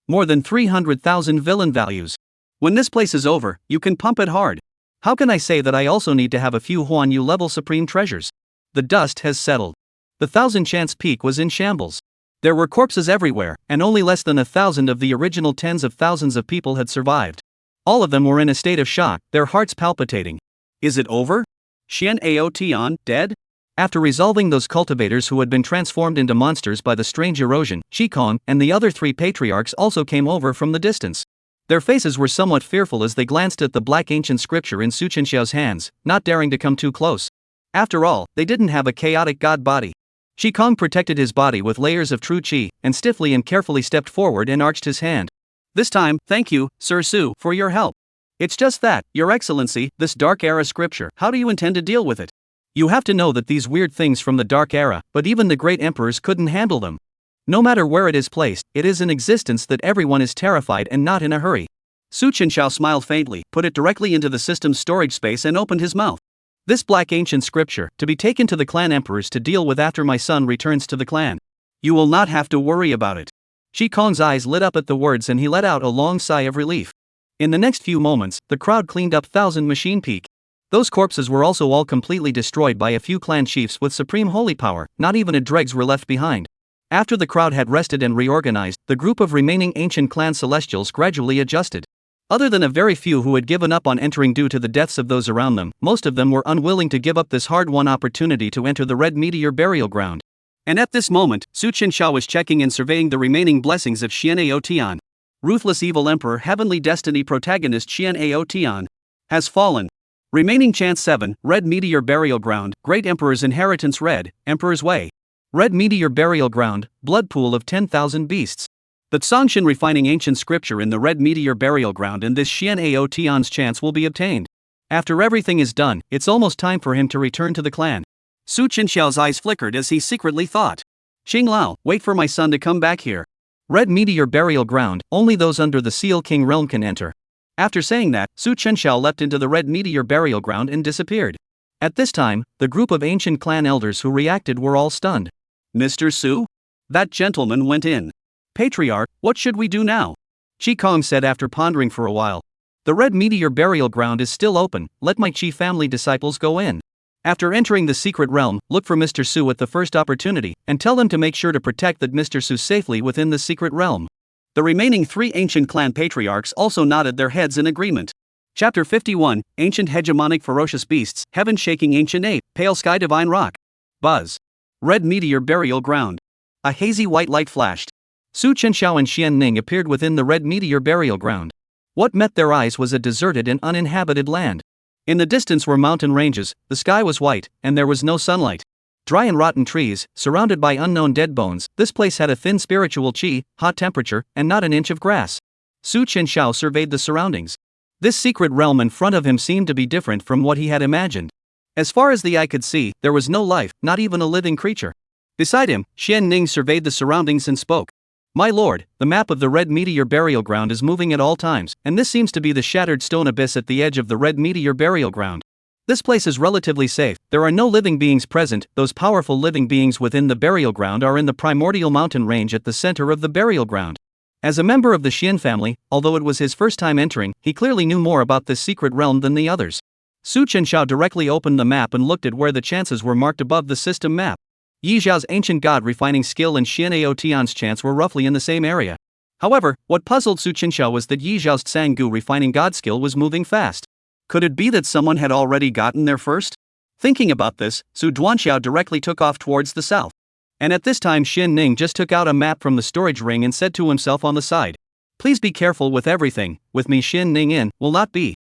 More than 300,000 villain values. When this place is over, you can pump it hard. How can I say that I also need to have a few Huan Yu level supreme treasures? The dust has settled. The 1,000 chance peak was in shambles. There were corpses everywhere, and only less than 1,000 of the original tens of thousands of people had survived. All of them were in a state of shock, their hearts palpitating. Is it over? Shien Aotian dead? After resolving those cultivators who had been transformed into monsters by the strange erosion, Qingcheng and the other 3 patriarchs also came over from the distance. Their faces were somewhat fearful as they glanced at the black ancient scripture in Su Chenxiao's hands, not daring to come too close. After all, they didn't have a chaotic god body. Qingcheng protected his body with layers of true qi, and stiffly and carefully stepped forward and arched his hand. This time, thank you, Sir Su, for your help. It's just that, Your Excellency, this dark era scripture, how do you intend to deal with it? You have to know that these weird things from the Dark Era, but even the great emperors couldn't handle them. No matter where it is placed, it is an existence that everyone is terrified and not in a hurry. Su Chenxiao smiled faintly, put it directly into the system's storage space and opened his mouth. This black ancient scripture, to be taken to the clan emperors to deal with after my son returns to the clan. You will not have to worry about it. Qingcheng's eyes lit up at the words and he let out a long sigh of relief. In the next few moments, the crowd cleaned up 1,000 Machine Peak. Those corpses were also all completely destroyed by a few clan chiefs with supreme holy power, not even a dregs were left behind. After the crowd had rested and reorganized, the group of remaining ancient clan celestials gradually adjusted. Other than a very few who had given up on entering due to the deaths of those around them, most of them were unwilling to give up this hard-won opportunity to enter the Red Meteor burial ground. And at this moment, Su Chenxiao was checking and surveying the remaining blessings of Shien Aotian. Ruthless evil emperor heavenly destiny protagonist Shien Aotian has fallen. Remaining chance 7, Red Meteor Burial Ground, Great Emperor's Inheritance Red, Emperor's Way. Red Meteor Burial Ground, Blood Pool of 10,000 Beasts. The Tsongshan refining ancient scripture in the Red Meteor Burial Ground and this Shien Aotian's chance will be obtained. After everything is done, it's almost time for him to return to the clan. Su Chenxiao's eyes flickered as he secretly thought. Xinglao, wait for my son to come back here. Red Meteor Burial Ground, only those under the Seal King realm can enter. After saying that, Su Chenxiao leapt into the Red Meteor Burial Ground and disappeared. At this time, the group of ancient clan elders who reacted were all stunned. Mr. Su? That gentleman went in. Patriarch, what should we do now? Qingcheng said after pondering for a while. The Red Meteor Burial Ground is still open, let my Qi family disciples go in. After entering the secret realm, look for Mr. Su at the first opportunity, and tell them to make sure to protect that Mr. Su safely within the secret realm. The remaining 3 ancient clan patriarchs also nodded their heads in agreement. Chapter 51, Ancient Hegemonic Ferocious Beasts, Heaven-Shaking Ancient Ape, Pale Sky Divine Rock. Buzz. Red Meteor Burial Ground. A hazy white light flashed. Su Chenxiao and Xian Ning appeared within the Red Meteor Burial Ground. What met their eyes was a deserted and uninhabited land. In the distance were mountain ranges, the sky was white, and there was no sunlight. Dry and rotten trees, surrounded by unknown dead bones, this place had a thin spiritual qi, hot temperature, and not an inch of grass. Su Chenxiao surveyed the surroundings. This secret realm in front of him seemed to be different from what he had imagined. As far as the eye could see, there was no life, not even a living creature. Beside him, Xian Ning surveyed the surroundings and spoke. My lord, the map of the Red Meteor Burial Ground is moving at all times, and this seems to be the shattered stone abyss at the edge of the Red Meteor Burial Ground. This place is relatively safe, there are no living beings present, those powerful living beings within the burial ground are in the primordial mountain range at the center of the burial ground. As a member of the Shien family, although it was his first time entering, he clearly knew more about this secret realm than the others. Su Chenxiao directly opened the map and looked at where the chances were marked above the system map. Yi Zhao's ancient god refining skill and Shien Aotian's chance were roughly in the same area. However, what puzzled Su Chenxiao was that Yi Zhao's Tsanggu refining god skill was moving fast. Could it be that someone had already gotten there first? Thinking about this, Su Duanxiao directly took off towards the south. And at this time Xian Ning just took out a map from the storage ring and said to himself on the side. Please be careful with everything, with me Xian Ning in, will not be.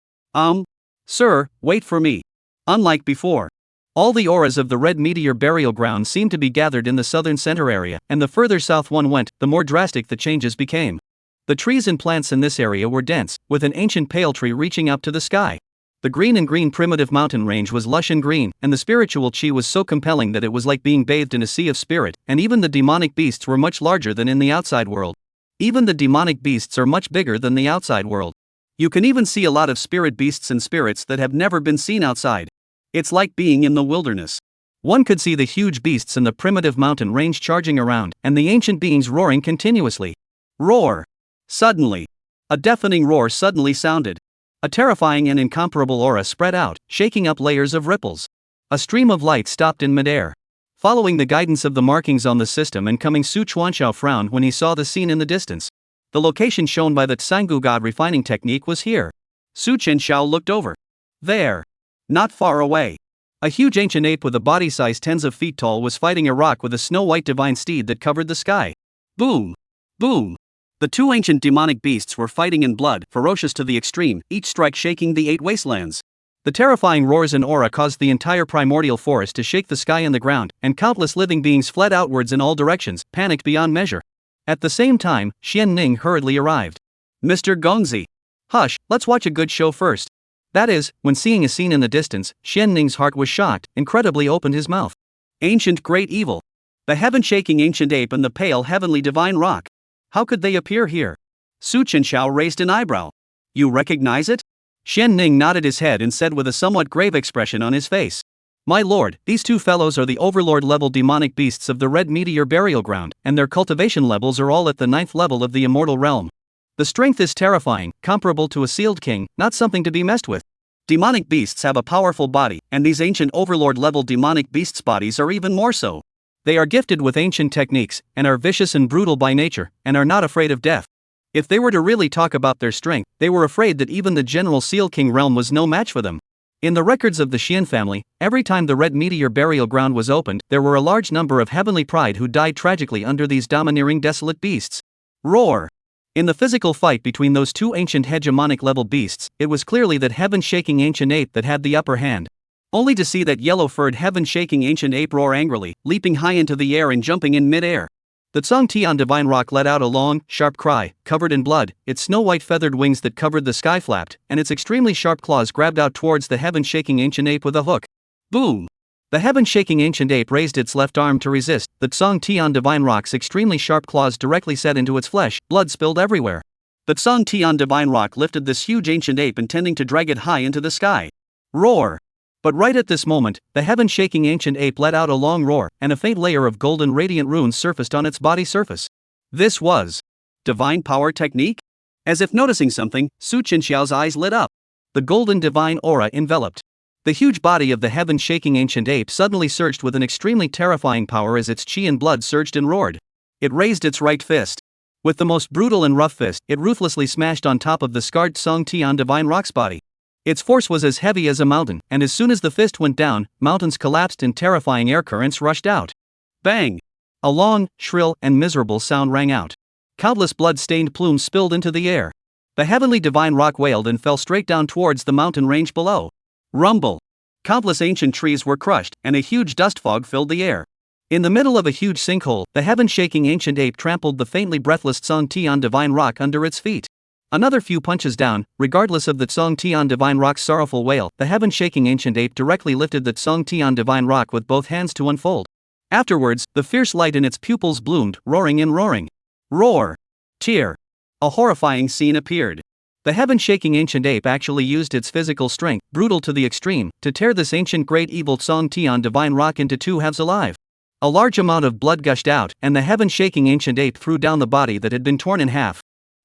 Sir, wait for me. Unlike before. All the auras of the red meteor burial ground seemed to be gathered in the southern center area, and the further south one went, the more drastic the changes became. The trees and plants in this area were dense, with an ancient pale tree reaching up to the sky. The green primitive mountain range was lush and green, and the spiritual chi was so compelling that it was like being bathed in a sea of spirit, and even the demonic beasts were much larger than in the outside world. Even the demonic beasts are much bigger than the outside world. You can even see a lot of spirit beasts and spirits that have never been seen outside. It's like being in the wilderness. One could see the huge beasts in the primitive mountain range charging around, and the ancient beings roaring continuously. Roar! Suddenly, a deafening roar suddenly sounded. A terrifying and incomparable aura spread out, shaking up layers of ripples. A stream of light stopped in midair. Following the guidance of the markings on the system and coming, Su Chuanxiao frowned when he saw the scene in the distance. The location shown by the Tsangu God refining technique was here. Su Chenxiao looked over. There. Not far away. A huge ancient ape with a body size tens of feet tall was fighting a rock with a snow-white divine steed that covered the sky. Boom! Boom! The two ancient demonic beasts were fighting in blood, ferocious to the extreme, each strike shaking the 8 wastelands. The terrifying roars and aura caused the entire primordial forest to shake the sky and the ground, and countless living beings fled outwards in all directions, panicked beyond measure. At the same time, Xian Ning hurriedly arrived. Mr. Gongzi. Hush, let's watch a good show first. That is, when seeing a scene in the distance, Xian Ning's heart was shocked, incredibly opened his mouth. Ancient great evil. The heaven-shaking ancient ape and the pale heavenly divine rock. How could they appear here? Su Chenxiao raised an eyebrow. You recognize it? Xian Ning nodded his head and said with a somewhat grave expression on his face. My lord, these two fellows are the overlord-level demonic beasts of the red meteor burial ground, and their cultivation levels are all at the 9th level of the immortal realm. The strength is terrifying, comparable to a sealed king, not something to be messed with. Demonic beasts have a powerful body, and these ancient overlord-level demonic beasts' bodies are even more so. They are gifted with ancient techniques, and are vicious and brutal by nature, and are not afraid of death. If they were to really talk about their strength, they were afraid that even the general Seal King realm was no match for them. In the records of the Shien family, every time the red meteor burial ground was opened, there were a large number of heavenly pride who died tragically under these domineering desolate beasts. Roar! In the physical fight between those two ancient hegemonic level beasts, it was clearly that heaven-shaking ancient ape that had the upper hand. Only to see that yellow-furred heaven-shaking ancient ape roar angrily, leaping high into the air and jumping in mid-air. The Cangtian divine rock let out a long, sharp cry, covered in blood, its snow-white feathered wings that covered the sky flapped, and its extremely sharp claws grabbed out towards the heaven-shaking ancient ape with a hook. Boom! The heaven-shaking ancient ape raised its left arm to resist, the Cangtian divine rock's extremely sharp claws directly set into its flesh, blood spilled everywhere. The Cangtian divine rock lifted this huge ancient ape intending to drag it high into the sky. Roar! But right at this moment, the heaven-shaking ancient ape let out a long roar, and a faint layer of golden radiant runes surfaced on its body surface. This was divine power technique? As if noticing something, Su Chenxiao's eyes lit up. The golden divine aura enveloped. The huge body of the heaven-shaking ancient ape suddenly surged with an extremely terrifying power as its chi and blood surged and roared. It raised its right fist. With the most brutal and rough fist, it ruthlessly smashed on top of the scarred Cangtian divine rock's body. Its force was as heavy as a mountain, and as soon as the fist went down, mountains collapsed and terrifying air currents rushed out. Bang! A long, shrill, and miserable sound rang out. Countless blood-stained plumes spilled into the air. The heavenly divine rock wailed and fell straight down towards the mountain range below. Rumble! Countless ancient trees were crushed, and a huge dust fog filled the air. In the middle of a huge sinkhole, the heaven-shaking ancient ape trampled the faintly breathless Cangtian divine rock under its feet. Another few punches down, regardless of the Cangtian divine rock's sorrowful wail, the heaven-shaking ancient ape directly lifted the Cangtian divine rock with both hands to unfold. Afterwards, the fierce light in its pupils bloomed, roaring and roaring. Roar! Tear! A horrifying scene appeared. The heaven-shaking ancient ape actually used its physical strength, brutal to the extreme, to tear this ancient great evil Cangtian divine rock into two halves alive. A large amount of blood gushed out, and the heaven-shaking ancient ape threw down the body that had been torn in half.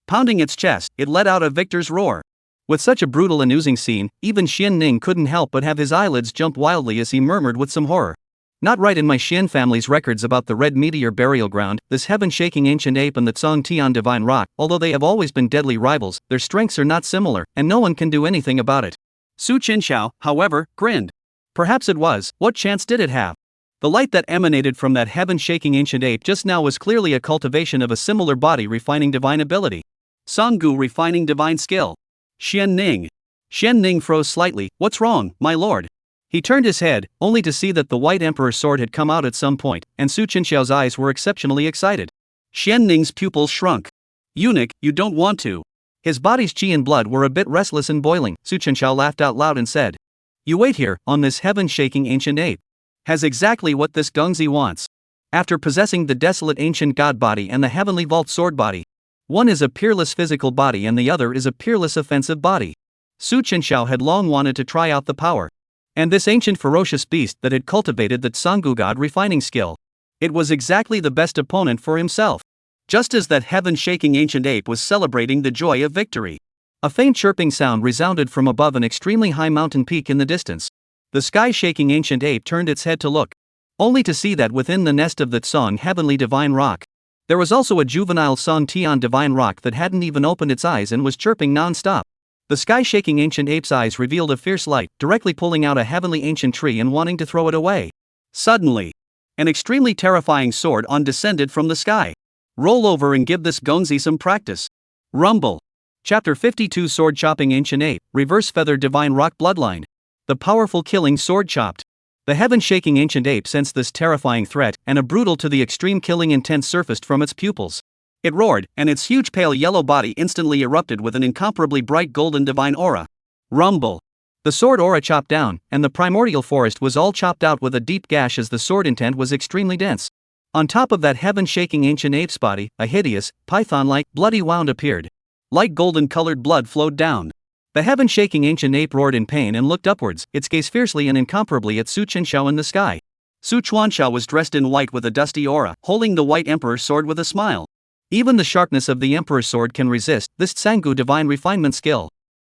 Pounding its chest, it let out a victor's roar. With such a brutal and oozing scene, even Xian Ning couldn't help but have his eyelids jump wildly as he murmured with some horror. Not right in my Shien family's records about the red meteor burial ground, this heaven-shaking ancient ape and the Cangtian divine rock, although they have always been deadly rivals, their strengths are not similar, and no one can do anything about it. Su Chenxiao, however, grinned. Perhaps it was, what chance did it have? The light that emanated from that heaven-shaking ancient ape just now was clearly a cultivation of a similar body refining divine ability. Sanggu refining divine skill. Xian Ning. Xian Ning froze slightly. What's wrong, my lord? He turned his head, only to see that the White Emperor's sword had come out at some point, and Su Chenxiao's eyes were exceptionally excited. Xian Ning's pupils shrunk. Eunuch, you don't want to. His body's qi and blood were a bit restless and boiling. Su Chenxiao laughed out loud and said, "You wait here, on this heaven-shaking ancient ape. Has exactly what this Gengzi wants. After possessing the desolate ancient god body and the heavenly vault sword body. One is a peerless physical body and the other is a peerless offensive body." Su Chenxiao had long wanted to try out the power. And this ancient ferocious beast that had cultivated the Tsanggu god refining skill. It was exactly the best opponent for himself. Just as that heaven-shaking ancient ape was celebrating the joy of victory. A faint chirping sound resounded from above an extremely high mountain peak in the distance. The sky-shaking ancient ape turned its head to look, only to see that within the nest of the Tsong heavenly divine rock, there was also a juvenile Song Tian divine rock that hadn't even opened its eyes and was chirping non-stop. The sky-shaking ancient ape's eyes revealed a fierce light, directly pulling out a heavenly ancient tree and wanting to throw it away. Suddenly, an extremely terrifying sword descended from the sky. Roll over and give this Gengzi some practice. Rumble. Chapter 52 Sword Chopping Ancient Ape, Reverse Feather Divine Rock Bloodline. The powerful killing sword chopped. The heaven-shaking ancient ape sensed this terrifying threat, and a brutal to the extreme killing intent surfaced from its pupils. It roared, and its huge pale yellow body instantly erupted with an incomparably bright golden divine aura. Rumble. The sword aura chopped down, and the primordial forest was all chopped out with a deep gash as the sword intent was extremely dense. On top of that heaven-shaking ancient ape's body, a hideous, python-like, bloody wound appeared. Light golden-colored blood flowed down. The heaven-shaking ancient ape roared in pain and looked upwards, its gaze fiercely and incomparably at Su Chenxiao in the sky. Su Chuanxiao was dressed in white with a dusty aura, holding the White Emperor's sword with a smile. Even the sharpness of the Emperor's sword can resist this Tsanggu divine refinement skill.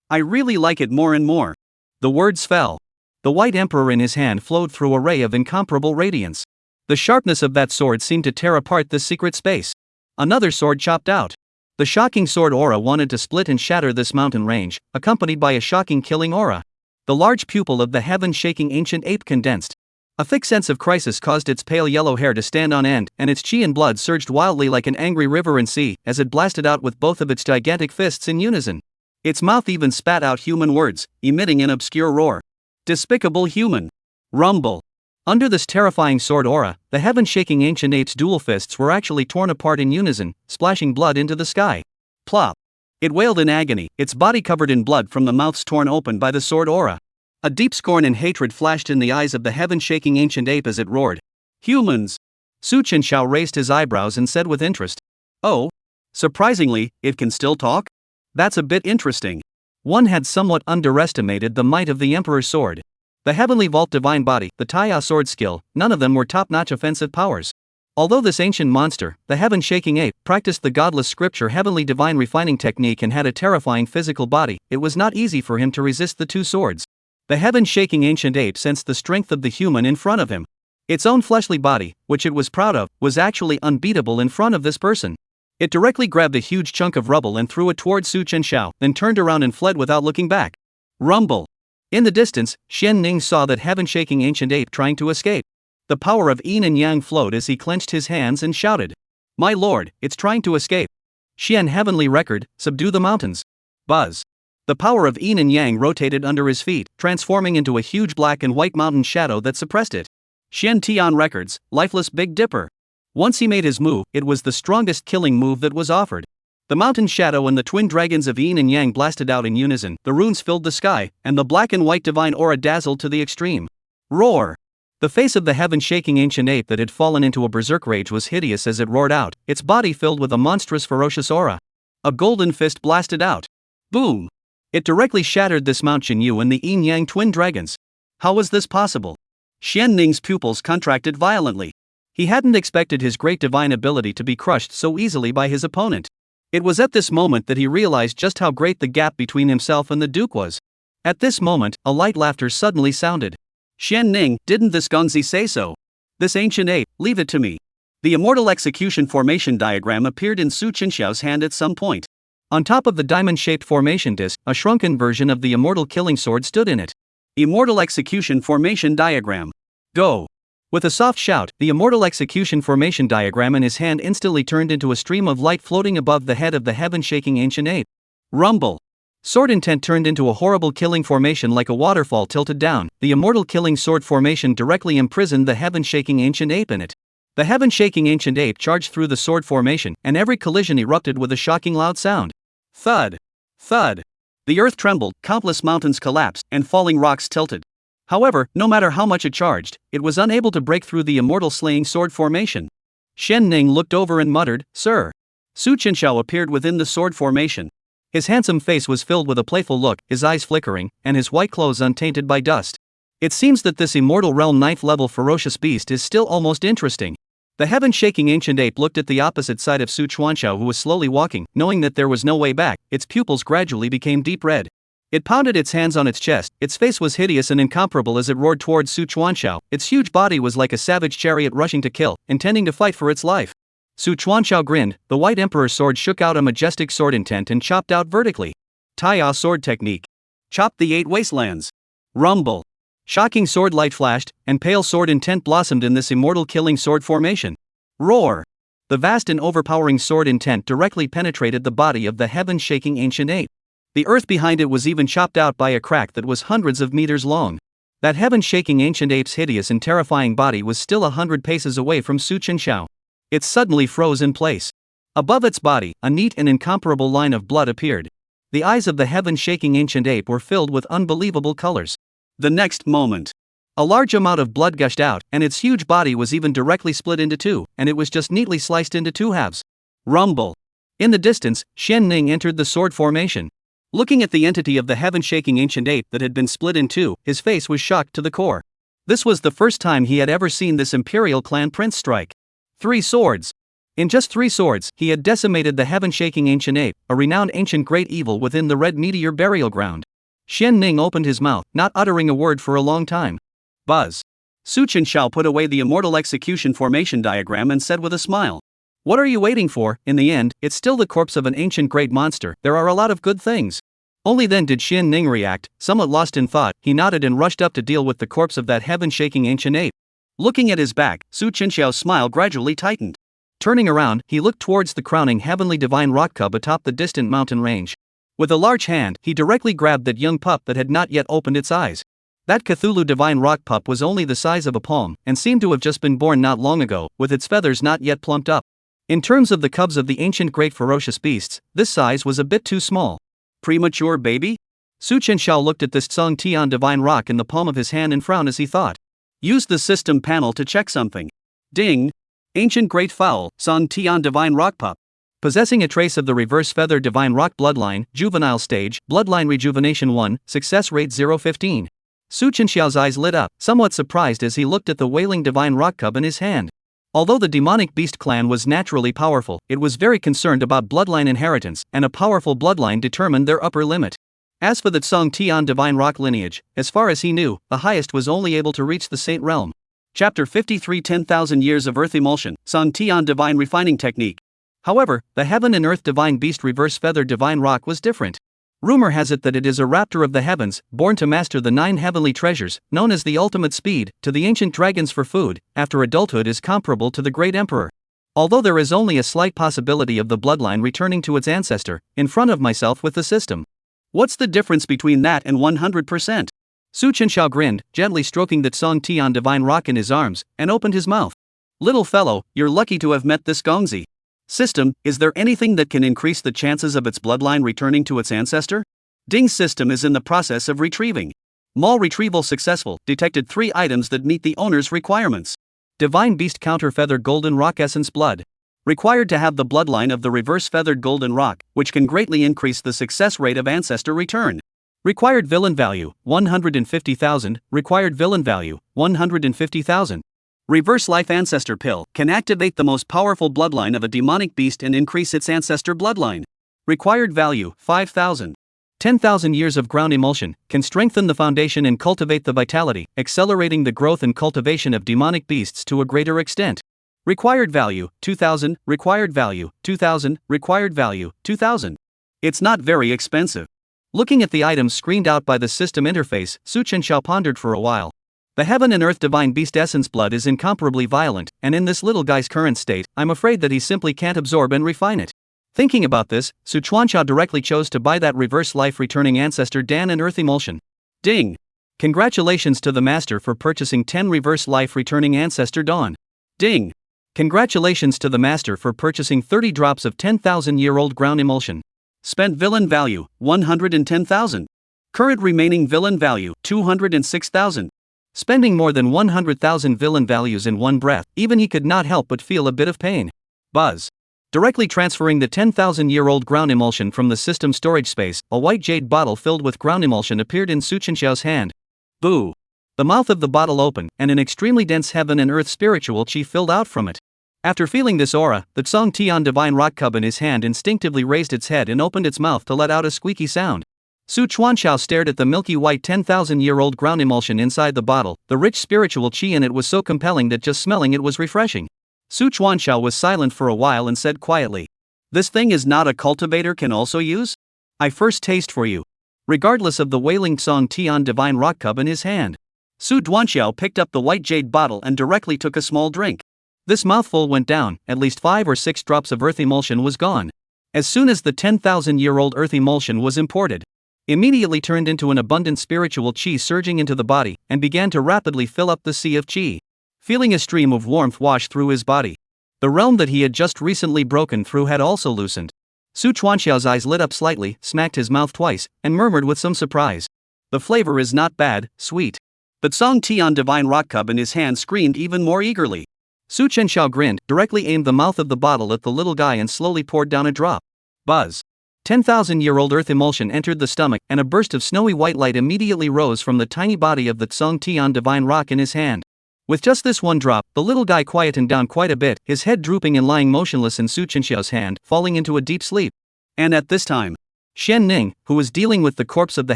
I really like it more and more. The words fell. The White Emperor in his hand flowed through a ray of incomparable radiance. The sharpness of that sword seemed to tear apart this secret space. Another sword chopped out. The shocking sword aura wanted to split and shatter this mountain range, accompanied by a shocking killing aura. The large pupil of the heaven-shaking ancient ape condensed. A thick sense of crisis caused its pale yellow hair to stand on end, and its qi and blood surged wildly like an angry river and sea, as it blasted out with both of its gigantic fists in unison. Its mouth even spat out human words, emitting an obscure roar. Despicable human. Rumble. Under this terrifying sword aura, the heaven-shaking ancient ape's dual fists were actually torn apart in unison, splashing blood into the sky. Plop. It wailed in agony, its body covered in blood from the mouths torn open by the sword aura. A deep scorn and hatred flashed in the eyes of the heaven-shaking ancient ape as it roared. Humans! Su Chenxiao raised his eyebrows and said with interest. Oh? Surprisingly, it can still talk? That's a bit interesting. One had somewhat underestimated the might of the Emperor's sword. The heavenly vault divine body, the Taiya sword skill, none of them were top-notch offensive powers. Although this ancient monster, the heaven-shaking ape, practiced the godless scripture heavenly divine refining technique and had a terrifying physical body, it was not easy for him to resist the two swords. The heaven-shaking ancient ape sensed the strength of the human in front of him. Its own fleshly body, which it was proud of, was actually unbeatable in front of this person. It directly grabbed a huge chunk of rubble and threw it towards Su Chenxiao, then turned around and fled without looking back. Rumble. In the distance, Xian Ning saw that heaven-shaking ancient ape trying to escape. The power of yin and yang flowed as he clenched his hands and shouted, "My lord, it's trying to escape. Shien heavenly record, subdue the mountains." Buzz. The power of yin and yang rotated under his feet, transforming into a huge black and white mountain shadow that suppressed it. Shien Tian records, lifeless Big Dipper. Once he made his move, it was the strongest killing move that was offered. The mountain shadow and the twin dragons of yin and yang blasted out in unison, the runes filled the sky, and the black and white divine aura dazzled to the extreme. Roar! The face of the heaven-shaking ancient ape that had fallen into a berserk rage was hideous as it roared out, its body filled with a monstrous ferocious aura. A golden fist blasted out. Boom! It directly shattered this Mount Xinyu and the yin-yang twin dragons. How was this possible? Xian Ning's pupils contracted violently. He hadn't expected his great divine ability to be crushed so easily by his opponent. It was at this moment that he realized just how great the gap between himself and the Duke was. At this moment, a light laughter suddenly sounded. Xian Ning, didn't this Gengzi say so? This ancient ape, leave it to me. The immortal execution formation diagram appeared in Su Chenxiao's hand at some point. On top of the diamond-shaped formation disc, a shrunken version of the immortal killing sword stood in it. Immortal execution formation diagram. Go! With a soft shout, the immortal execution formation diagram in his hand instantly turned into a stream of light floating above the head of the heaven-shaking ancient ape. Rumble! Sword intent turned into a horrible killing formation like a waterfall tilted down. The immortal killing sword formation directly imprisoned the heaven-shaking ancient ape in it. The heaven-shaking ancient ape charged through the sword formation, and every collision erupted with a shocking loud sound. Thud. Thud. The earth trembled, countless mountains collapsed, and falling rocks tilted. However, no matter how much it charged, it was unable to break through the immortal slaying sword formation. Shen Ning looked over and muttered, "Sir." Chenxiao appeared within the sword formation. His handsome face was filled with a playful look, his eyes flickering, and his white clothes untainted by dust. It seems that this immortal realm 9th level ferocious beast is still almost interesting. The heaven-shaking ancient ape looked at the opposite side of Su Chuanxiao, who was slowly walking, knowing that there was no way back. Its pupils gradually became deep red. It pounded its hands on its chest, its face was hideous and incomparable as it roared towards Su Chuanxiao. Its huge body was like a savage chariot rushing to kill, intending to fight for its life. Su Chuanxiao grinned, the White Emperor's sword shook out a majestic sword intent and chopped out vertically. Taiya sword technique. Chopped the 8 wastelands. Rumble. Shocking sword light flashed, and pale sword intent blossomed in this immortal killing sword formation. Roar. The vast and overpowering sword intent directly penetrated the body of the heaven-shaking ancient ape. The earth behind it was even chopped out by a crack that was hundreds of meters long. That heaven-shaking ancient ape's hideous and terrifying body was still 100 paces away from Su Chenxiao. It suddenly froze in place. Above its body, a neat and incomparable line of blood appeared. The eyes of the heaven-shaking ancient ape were filled with unbelievable colors. The next moment, a large amount of blood gushed out, and its huge body was even directly split into two, and it was just neatly sliced into two halves. Rumble. In the distance, Shen Ning entered the sword formation. Looking at the entity of the heaven-shaking ancient ape that had been split in two, his face was shocked to the core. This was the first time he had ever seen this imperial clan prince strike. 3 swords. In just 3 swords, he had decimated the heaven-shaking ancient ape, a renowned ancient great evil within the red meteor burial ground. Shen Ning opened his mouth, not uttering a word for a long time. Buzz. Su Chenxiao put away the immortal execution formation diagram and said with a smile, "What are you waiting for? In the end, it's still the corpse of an ancient great monster. There are a lot of good things." Only then did Shen Ning react, somewhat lost in thought. He nodded and rushed up to deal with the corpse of that heaven-shaking ancient ape. Looking at his back, Su Chenxiao's smile gradually tightened. Turning around, he looked towards the crowning heavenly divine rock cub atop the distant mountain range. With a large hand, he directly grabbed that young pup that had not yet opened its eyes. That Cthulhu divine rock pup was only the size of a palm, and seemed to have just been born not long ago, with its feathers not yet plumped up. In terms of the cubs of the ancient great ferocious beasts, this size was a bit too small. Premature baby? Su Chenxiao looked at this Tsung Tian divine rock in the palm of his hand and frowned as he thought. Use the system panel to check something. Ding. Ancient Great Fowl, Tsung Tian Divine Rock Pup. Possessing a trace of the reverse feather divine rock bloodline, juvenile stage, bloodline rejuvenation 1, success rate 0.15. Su Chenxiao's eyes lit up, somewhat surprised as he looked at the wailing divine rock cub in his hand. Although the demonic beast clan was naturally powerful, it was very concerned about bloodline inheritance, and a powerful bloodline determined their upper limit. As for the Tsung Tian divine rock lineage, as far as he knew, the highest was only able to reach the Saint Realm. Chapter 53 10,000 Years of Earth Emulsion, Tsung Tian Divine Refining Technique. However, the Heaven and Earth Divine Beast Reverse Feather Divine Rock was different. Rumor has it that it is a raptor of the heavens, born to master the 9 heavenly treasures, known as the ultimate speed, to the ancient dragons for food, after adulthood is comparable to the great emperor. Although there is only a slight possibility of the bloodline returning to its ancestor, in front of myself with the system. What's the difference between that and 100%? Su Chenxiao grinned, gently stroking the Tsung Tian divine rock in his arms, and opened his mouth. Little fellow, you're lucky to have met this Gongzi. System, is there anything that can increase the chances of its bloodline returning to its ancestor? Ding's system is in the process of retrieving. Mall retrieval successful, detected 3 items that meet the owner's requirements. Divine Beast Counter Feather Golden Rock Essence Blood. Required to have the bloodline of the reverse feathered golden rock, which can greatly increase the success rate of ancestor return. Required villain value, 150,000, required villain value, 150,000. Reverse life ancestor pill, can activate the most powerful bloodline of a demonic beast and increase its ancestor bloodline. Required value, 5,000. 10,000 years of ground emulsion, can strengthen the foundation and cultivate the vitality, accelerating the growth and cultivation of demonic beasts to a greater extent. Required value, 2,000, required value, 2,000, required value, 2,000. It's not very expensive. Looking at the items screened out by the system interface, Su Chenxiao pondered for a while. The Heaven and Earth Divine Beast Essence Blood is incomparably violent, and in this little guy's current state, I'm afraid that he simply can't absorb and refine it. Thinking about this, Su Chuanqiao directly chose to buy that reverse life returning ancestor Dan and Earth Emulsion. Ding! Congratulations to the master for purchasing 10 reverse life returning ancestor Dawn. Ding! Congratulations to the master for purchasing 30 drops of 10,000-year-old ground emulsion. Spent villain value, 110,000. Current remaining villain value, 206,000. Spending more than 100,000 villain values in one breath, even he could not help but feel a bit of pain. Buzz. Directly transferring the 10,000-year-old ground emulsion from the system storage space, a white jade bottle filled with ground emulsion appeared in Su Chenxiao's hand. Boo! The mouth of the bottle opened, and an extremely dense heaven and earth spiritual chi filled out from it. After feeling this aura, the Tsong Tian divine rock cub in his hand instinctively raised its head and opened its mouth to let out a squeaky sound. Su Chuanqiao stared at the milky white 10,000-year-old ground emulsion inside the bottle. The rich spiritual chi in it was so compelling that just smelling it was refreshing. Su Chuanqiao was silent for a while and said quietly, "This thing is not a cultivator can also use? I first taste for you." Regardless of the wailing Tsong Tian divine rock cub in his hand, Su Duanqiao picked up the white jade bottle and directly took a small drink. This mouthful went down, at least 5 or 6 drops of earth emulsion was gone. As soon as the 10,000-year-old earth emulsion was imported, immediately turned into an abundant spiritual chi surging into the body, and began to rapidly fill up the sea of chi. Feeling a stream of warmth wash through his body. The realm that he had just recently broken through had also loosened. Su Chuanqiao's eyes lit up slightly, smacked his mouth twice, and murmured with some surprise, "The flavor is not bad, sweet." But Tsong Tian divine rock cub in his hand screamed even more eagerly. Su Chenxiao grinned, directly aimed the mouth of the bottle at the little guy and slowly poured down a drop. Buzz. 10,000-year-old earth emulsion entered the stomach, and a burst of snowy white light immediately rose from the tiny body of the Tsong Tian divine rock in his hand. With just this one drop, the little guy quietened down quite a bit, his head drooping and lying motionless in Su Chenxiao's hand, falling into a deep sleep. And at this time, Shen Ning, who was dealing with the corpse of the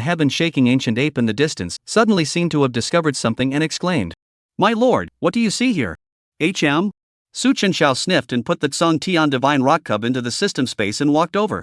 heaven-shaking ancient ape in the distance, suddenly seemed to have discovered something and exclaimed, "My lord, what do you see here?" "HM?" Su Chenxiao sniffed and put the Tsong Tian divine rock cub into the system space and walked over.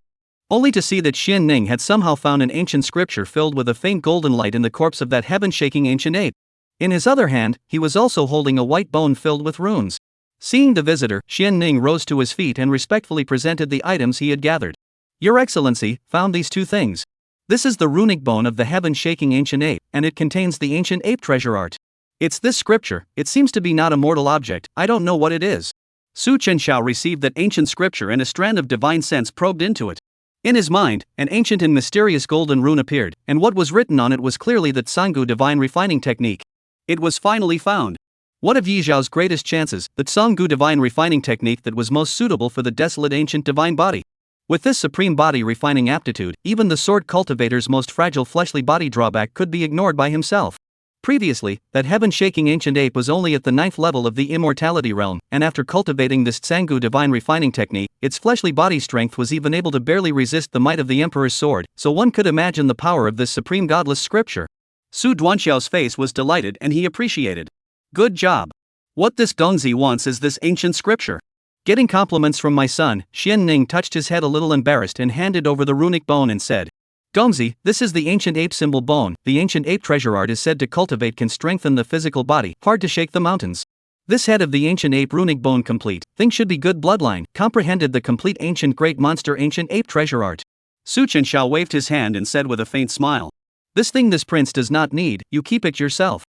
Only to see that Shen Ning had somehow found an ancient scripture filled with a faint golden light in the corpse of that heaven-shaking ancient ape. In his other hand, he was also holding a white bone filled with runes. Seeing the visitor, Shen Ning rose to his feet and respectfully presented the items he had gathered. "Your Excellency, found these 2 things. This is the runic bone of the heaven-shaking ancient ape, and it contains the ancient ape treasure art. It's this scripture, it seems to be not a mortal object, I don't know what it is." Su Chenxiao received that ancient scripture and a strand of divine sense probed into it. In his mind, an ancient and mysterious golden rune appeared, and what was written on it was clearly the Tsangu divine refining technique. It was finally found. One of Yi Zhao's greatest chances, the Tsanggu divine refining technique that was most suitable for the desolate ancient divine body. With this supreme body refining aptitude, even the sword cultivator's most fragile fleshly body drawback could be ignored by himself. Previously, that heaven-shaking ancient ape was only at the 9th level of the immortality realm, and after cultivating this Tsanggu divine refining technique, its fleshly body strength was even able to barely resist the might of the emperor's sword, so one could imagine the power of this supreme godless scripture. Su Duanqiao's face was delighted and he appreciated. "Good job. What this Gongzi wants is this ancient scripture." Getting compliments from my son, Shen Ning touched his head a little embarrassed and handed over the runic bone and said, "Gongzi, this is the ancient ape symbol bone. The ancient ape treasure art is said to cultivate can strengthen the physical body, hard to shake the mountains. This head of the ancient ape runic bone complete, think should be good bloodline, comprehended the complete ancient great monster ancient ape treasure art." Su Chenxiao waved his hand and said with a faint smile, "This thing this prince does not need, you keep it yourself.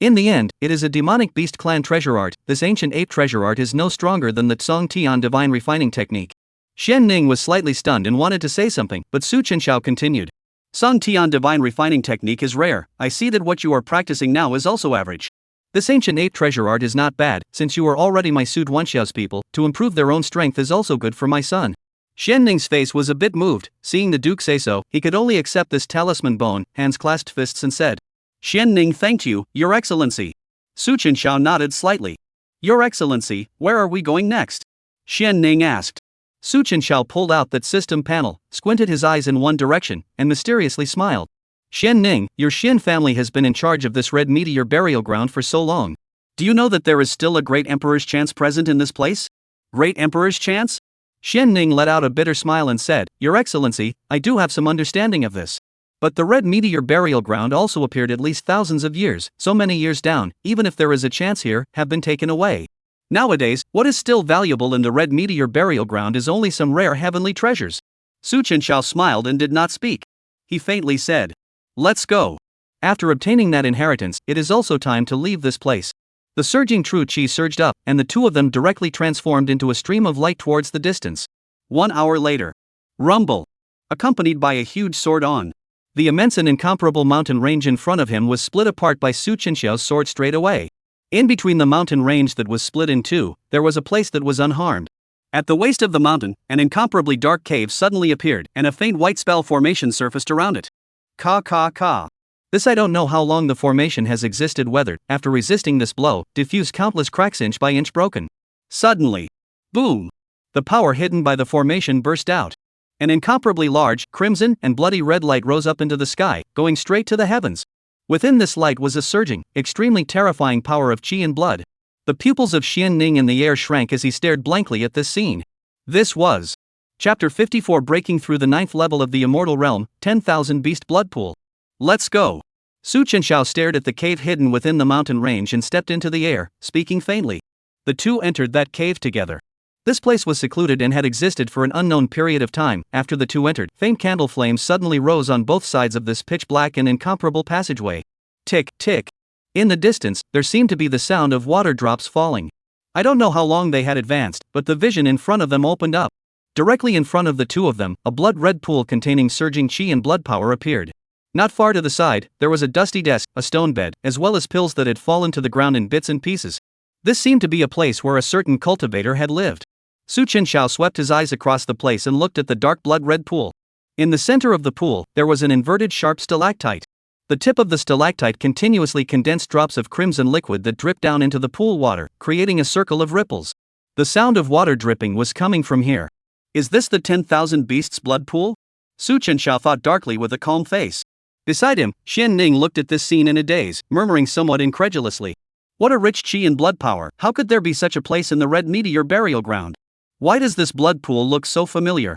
In the end, it is a demonic beast clan treasure art. This ancient ape treasure art is no stronger than the Tsong Tian divine refining technique." Shen Ning was slightly stunned and wanted to say something, but Su Chenxiao continued. "Tsong Tian divine refining technique is rare. I see that what you are practicing now is also average. This ancient ape treasure art is not bad, since you are already my Su Duanxiao's people, to improve their own strength is also good for my son." Shen Ning's face was a bit moved. Seeing the Duke say so, he could only accept this talisman bone, hands clasped fists and said, "Shen Ning thanked you, Your Excellency." Su Chenxiao nodded slightly. "Your Excellency, where are we going next?" Shen Ning asked. Su Chenxiao pulled out that system panel, squinted his eyes in one direction, and mysteriously smiled. "Shen Ning, your Shien family has been in charge of this red meteor burial ground for so long. Do you know that there is still a great emperor's chance present in this place?" "Great emperor's chance?" Shen Ning let out a bitter smile and said, "Your Excellency, I do have some understanding of this. But the red meteor burial ground also appeared at least thousands of years, so many years down, even if there is a chance here, have been taken away. Nowadays, what is still valuable in the Red Meteor burial ground is only some rare heavenly treasures. Su Chenxiao smiled and did not speak. He faintly said, "Let's go." After obtaining that inheritance, it is also time to leave this place. The surging true qi surged up, and the two of them directly transformed into a stream of light towards the distance. 1 hour later. Rumble. Accompanied by a huge sword on. The immense and incomparable mountain range in front of him was split apart by Su Chenxiao's sword straight away. In between the mountain range that was split in two, there was a place that was unharmed. At the waist of the mountain, an incomparably dark cave suddenly appeared, and a faint white spell formation surfaced around it. Ka. This I don't know how long the formation has existed weathered, after resisting this blow, diffused countless cracks inch by inch broken. Suddenly. Boom! The power hidden by the formation burst out. An incomparably large, crimson, and bloody red light rose up into the sky, going straight to the heavens. Within this light was a surging, extremely terrifying power of qi and blood. The pupils of Shien Ning in the air shrank as he stared blankly at this scene. This was Chapter 54, Breaking Through the 9th Level of the Immortal Realm, 10,000 Beast Blood Pool. Let's go. Su Chenxiao stared at the cave hidden within the mountain range and stepped into the air, speaking faintly. The two entered that cave together. This place was secluded and had existed for an unknown period of time. After the two entered, faint candle flames suddenly rose on both sides of this pitch-black and incomparable passageway. Tick, tick. In the distance, there seemed to be the sound of water drops falling. I don't know how long they had advanced, but the vision in front of them opened up. Directly in front of the two of them, a blood-red pool containing surging qi and blood power appeared. Not far to the side, there was a dusty desk, a stone bed, as well as pills that had fallen to the ground in bits and pieces. This seemed to be a place where a certain cultivator had lived. Su Chenxiao swept his eyes across the place and looked at the dark blood-red pool. In the center of the pool, there was an inverted sharp stalactite. The tip of the stalactite continuously condensed drops of crimson liquid that dripped down into the pool water, creating a circle of ripples. The sound of water dripping was coming from here. Is this the 10,000 beasts blood pool? Su Chenxiao thought darkly with a calm face. Beside him, Shien Ning looked at this scene in a daze, murmuring somewhat incredulously. What a rich qi and blood power! How could there be such a place in the Red Meteor burial ground? Why does this blood pool look so familiar?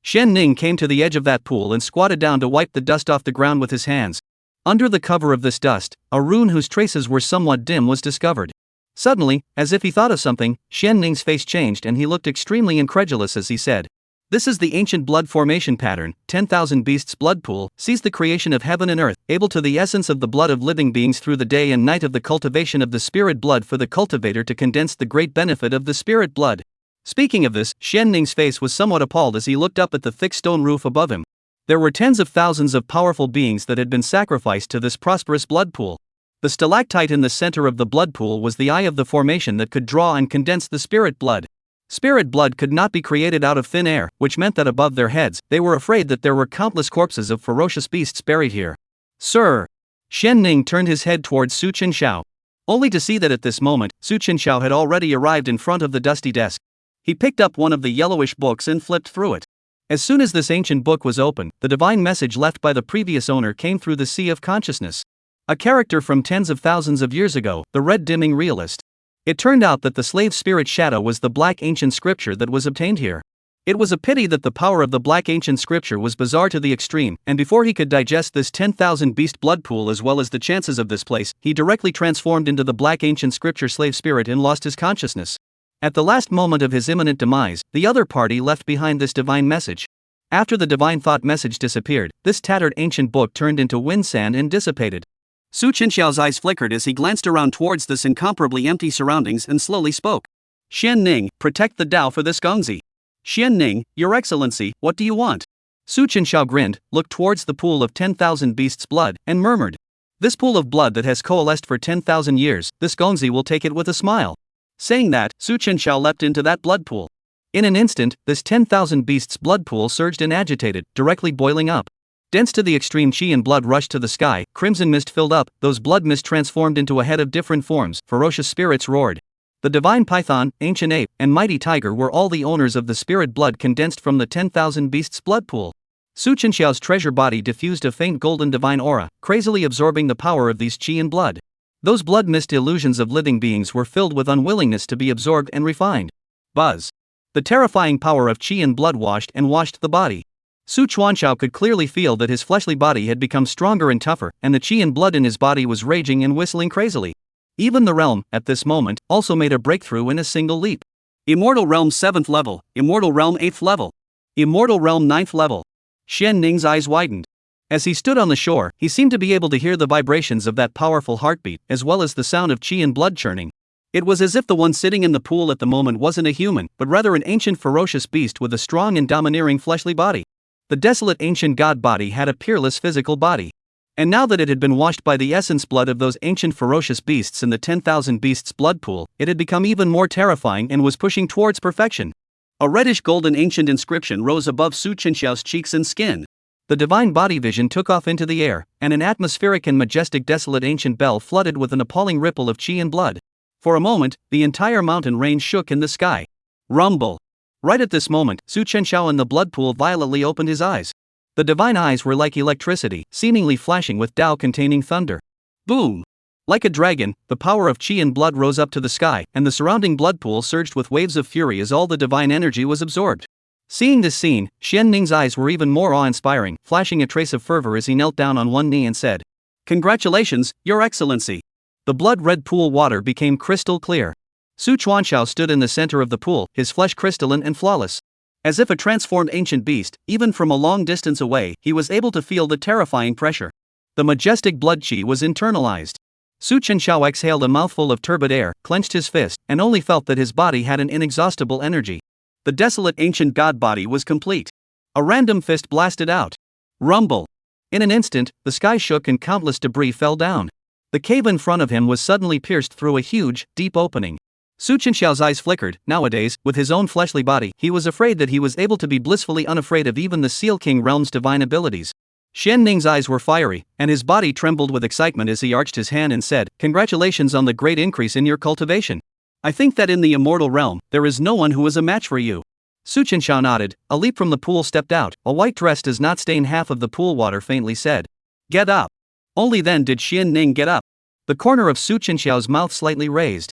Shien Ning came to the edge of that pool and squatted down to wipe the dust off the ground with his hands. Under the cover of this dust, a rune whose traces were somewhat dim was discovered. Suddenly, as if he thought of something, Shien Ning's face changed and he looked extremely incredulous as he said, "This is the ancient blood formation pattern, 10,000 beasts blood pool, sees the creation of heaven and earth, able to the essence of the blood of living beings through the day and night of the cultivation of the spirit blood for the cultivator to condense the great benefit of the spirit blood." Speaking of this, Shien Ning's face was somewhat appalled as he looked up at the thick stone roof above him. There were tens of thousands of powerful beings that had been sacrificed to this prosperous blood pool. The stalactite in the center of the blood pool was the eye of the formation that could draw and condense the spirit blood. Spirit blood could not be created out of thin air, which meant that above their heads, they were afraid that there were countless corpses of ferocious beasts buried here. "Sir!" Shien Ning turned his head towards Su Chenxiao, only to see that at this moment, Su Chenxiao had already arrived in front of the dusty desk. He picked up one of the yellowish books and flipped through it. As soon as this ancient book was open, the divine message left by the previous owner came through the sea of consciousness. A character from tens of thousands of years ago, the red dimming realist. It turned out that the slave spirit shadow was the black ancient scripture that was obtained here. It was a pity that the power of the black ancient scripture was bizarre to the extreme, and before he could digest this 10,000 beast blood pool as well as the chances of this place, he directly transformed into the black ancient scripture slave spirit and lost his consciousness. At the last moment of his imminent demise, the other party left behind this divine message. After the divine thought message disappeared, this tattered ancient book turned into wind sand and dissipated. Su Chenxiao's eyes flickered as he glanced around towards this incomparably empty surroundings and slowly spoke. "Shien Ning, protect the Tao for this gongzi." "Shien Ning, Your Excellency, what do you want?" Su Chenxiao grinned, looked towards the pool of 10,000 beasts' blood, and murmured. "This pool of blood that has coalesced for 10,000 years, this gongzi will take it with a smile." Saying that, Su Chenxiao leapt into that blood pool. In an instant, this 10,000 beasts blood pool surged and agitated, directly boiling up. Dense to the extreme qi and blood rushed to the sky, crimson mist filled up, those blood mist transformed into a head of different forms, ferocious spirits roared. The divine python, ancient ape, and mighty tiger were all the owners of the spirit blood condensed from the 10,000 beasts blood pool. Su Chenxiao's treasure body diffused a faint golden divine aura, crazily absorbing the power of these qi and blood. Those blood mist illusions of living beings were filled with unwillingness to be absorbed and refined. Buzz. The terrifying power of qi and blood washed the body. Su Chuanxiao could clearly feel that his fleshly body had become stronger and tougher, and the qi and blood in his body was raging and whistling crazily. Even the realm, at this moment, also made a breakthrough in a single leap. Immortal Realm 7th level, Immortal Realm 8th level, Immortal Realm 9th level. Xian Ning's eyes widened. As he stood on the shore, he seemed to be able to hear the vibrations of that powerful heartbeat, as well as the sound of qi and blood churning. It was as if the one sitting in the pool at the moment wasn't a human, but rather an ancient ferocious beast with a strong and domineering fleshly body. The desolate ancient god body had a peerless physical body. And now that it had been washed by the essence blood of those ancient ferocious beasts in the 10,000 beasts blood pool, it had become even more terrifying and was pushing towards perfection. A reddish golden ancient inscription rose above Su Chenxiao's cheeks and skin. The divine body vision took off into the air, and an atmospheric and majestic desolate ancient bell flooded with an appalling ripple of qi and blood. For a moment, the entire mountain range shook in the sky. Rumble. Right at this moment, Su Chenxiao in the blood pool violently opened his eyes. The divine eyes were like electricity, seemingly flashing with Tao containing thunder. Boom! Like a dragon, the power of qi and blood rose up to the sky, and the surrounding blood pool surged with waves of fury as all the divine energy was absorbed. Seeing this scene, Xian Ning's eyes were even more awe-inspiring, flashing a trace of fervor as he knelt down on one knee and said, "Congratulations, Your Excellency." The blood-red pool water became crystal clear. Su Chuanxiao stood in the center of the pool, his flesh crystalline and flawless. As if a transformed ancient beast, even from a long distance away, he was able to feel the terrifying pressure. The majestic blood qi was internalized. Su Chenxiao exhaled a mouthful of turbid air, clenched his fist, and only felt that his body had an inexhaustible energy. The desolate ancient god body was complete. A random fist blasted out. Rumble. In an instant, the sky shook and countless debris fell down. The cave in front of him was suddenly pierced through a huge, deep opening. Su Chenxiao's eyes flickered. Nowadays, with his own fleshly body, he was afraid that he was able to be blissfully unafraid of even the Seal King realm's divine abilities. Xian Ning's eyes were fiery, and his body trembled with excitement as he arched his hand and said, "Congratulations on the great increase in your cultivation. I think that in the immortal realm, there is no one who is a match for you." Su Chenxiao nodded. A leap from the pool stepped out. A white dress does not stain half of the pool water, faintly said. "Get up." Only then did Xian Ning get up. The corner of Su Chenxiao's mouth slightly raised.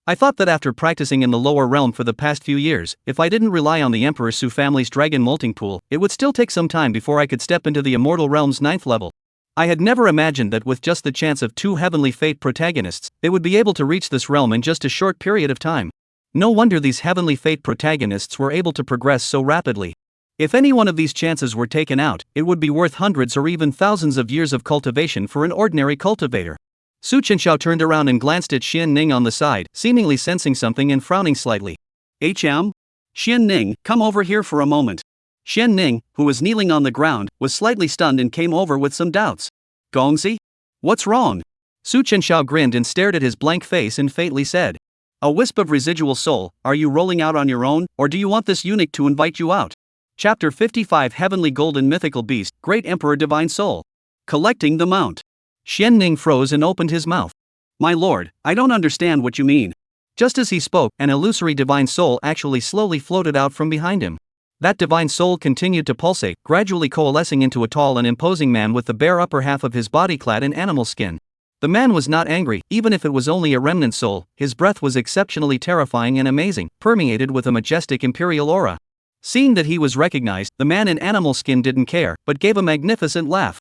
"I thought that after practicing in the lower realm for the past few years, if I didn't rely on the Emperor Su family's dragon molting pool, it would still take some time before I could step into the immortal realm's 9th level. I had never imagined that with just the chance of 2 heavenly fate protagonists, they would be able to reach this realm in just a short period of time. No wonder these heavenly fate protagonists were able to progress so rapidly. If any one of these chances were taken out, it would be worth hundreds or even thousands of years of cultivation for an ordinary cultivator." Su Chenxiao turned around and glanced at Xian Ning on the side, seemingly sensing something and frowning slightly. "HM? Xian Ning, come over here for a moment." Xian Ning, who was kneeling on the ground, was slightly stunned and came over with some doubts. "Gongzi? What's wrong?" Su Chenxiao grinned and stared at his blank face and faintly said, "A wisp of residual soul, are you rolling out on your own, or do you want this eunuch to invite you out?" Chapter 55 Heavenly Golden Mythical Beast, Great Emperor Divine Soul. Collecting the Mount. Xian Ning froze and opened his mouth. "My lord, I don't understand what you mean." Just as he spoke, an illusory divine soul actually slowly floated out from behind him. That divine soul continued to pulsate, gradually coalescing into a tall and imposing man with the bare upper half of his body clad in animal skin. The man was not angry, even if it was only a remnant soul. His breath was exceptionally terrifying and amazing, permeated with a majestic imperial aura. Seeing that he was recognized, the man in animal skin didn't care, but gave a magnificent laugh.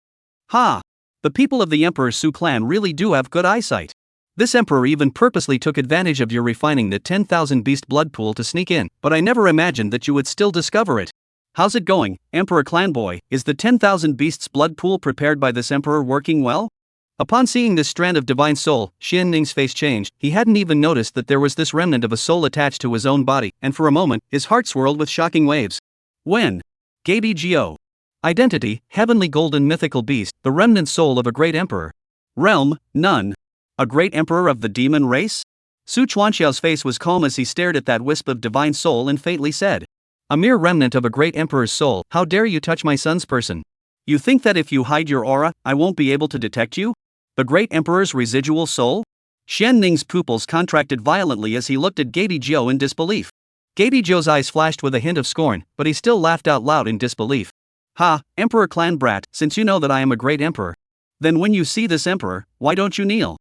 "Ha! The people of the Emperor Su clan really do have good eyesight. This emperor even purposely took advantage of your refining the 10,000 beast blood pool to sneak in, but I never imagined that you would still discover it. How's it going, Emperor Clanboy? Is the 10,000 beasts blood pool prepared by this emperor working well?" Upon seeing this strand of divine soul, Xian Ning's face changed. He hadn't even noticed that there was this remnant of a soul attached to his own body, and for a moment, his heart swirled with shocking waves. "When? Gabi Gio. Identity, Heavenly Golden Mythical Beast, the remnant soul of a great emperor. Realm, none. A great emperor of the demon race?" Su Chuanxiao's face was calm as he stared at that wisp of divine soul and faintly said, "A mere remnant of a great emperor's soul, how dare you touch my son's person? You think that if you hide your aura, I won't be able to detect you? The great emperor's residual soul?" Xian Ning's pupils contracted violently as he looked at Gabi Gio in disbelief. Gabi Gio's eyes flashed with a hint of scorn, but he still laughed out loud in disbelief. "Ha, Emperor Clan Brat, since you know that I am a great emperor. Then when you see this emperor, why don't you kneel?"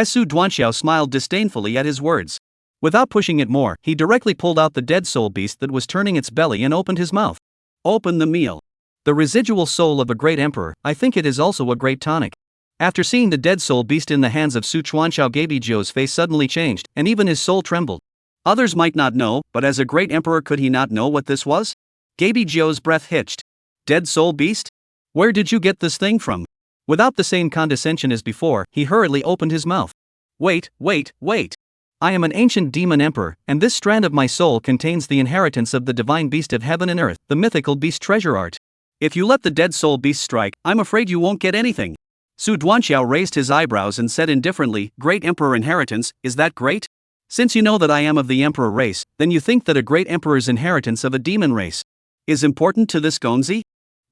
Su Duanxiao smiled disdainfully at his words. Without pushing it more, he directly pulled out the dead soul beast that was turning its belly and opened his mouth. "Open the meal." The residual soul of a great emperor, I think it is also a great tonic. After seeing the dead soul beast in the hands of Su Chuanxiao, Geibijio's face suddenly changed, and even his soul trembled. Others might not know, but as a great emperor could he not know what this was? Geibijio's breath hitched. Dead soul beast? Where did you get this thing from? Without the same condescension as before, he hurriedly opened his mouth. Wait. I am an ancient demon emperor, and this strand of my soul contains the inheritance of the divine beast of heaven and earth, the mythical beast treasure art. If you let the dead soul beast strike, I'm afraid you won't get anything. Su Duanxiao raised his eyebrows and said indifferently, Great Emperor inheritance, is that great? Since you know that I am of the emperor race, then you think that a great emperor's inheritance of a demon race is important to this Gonzi?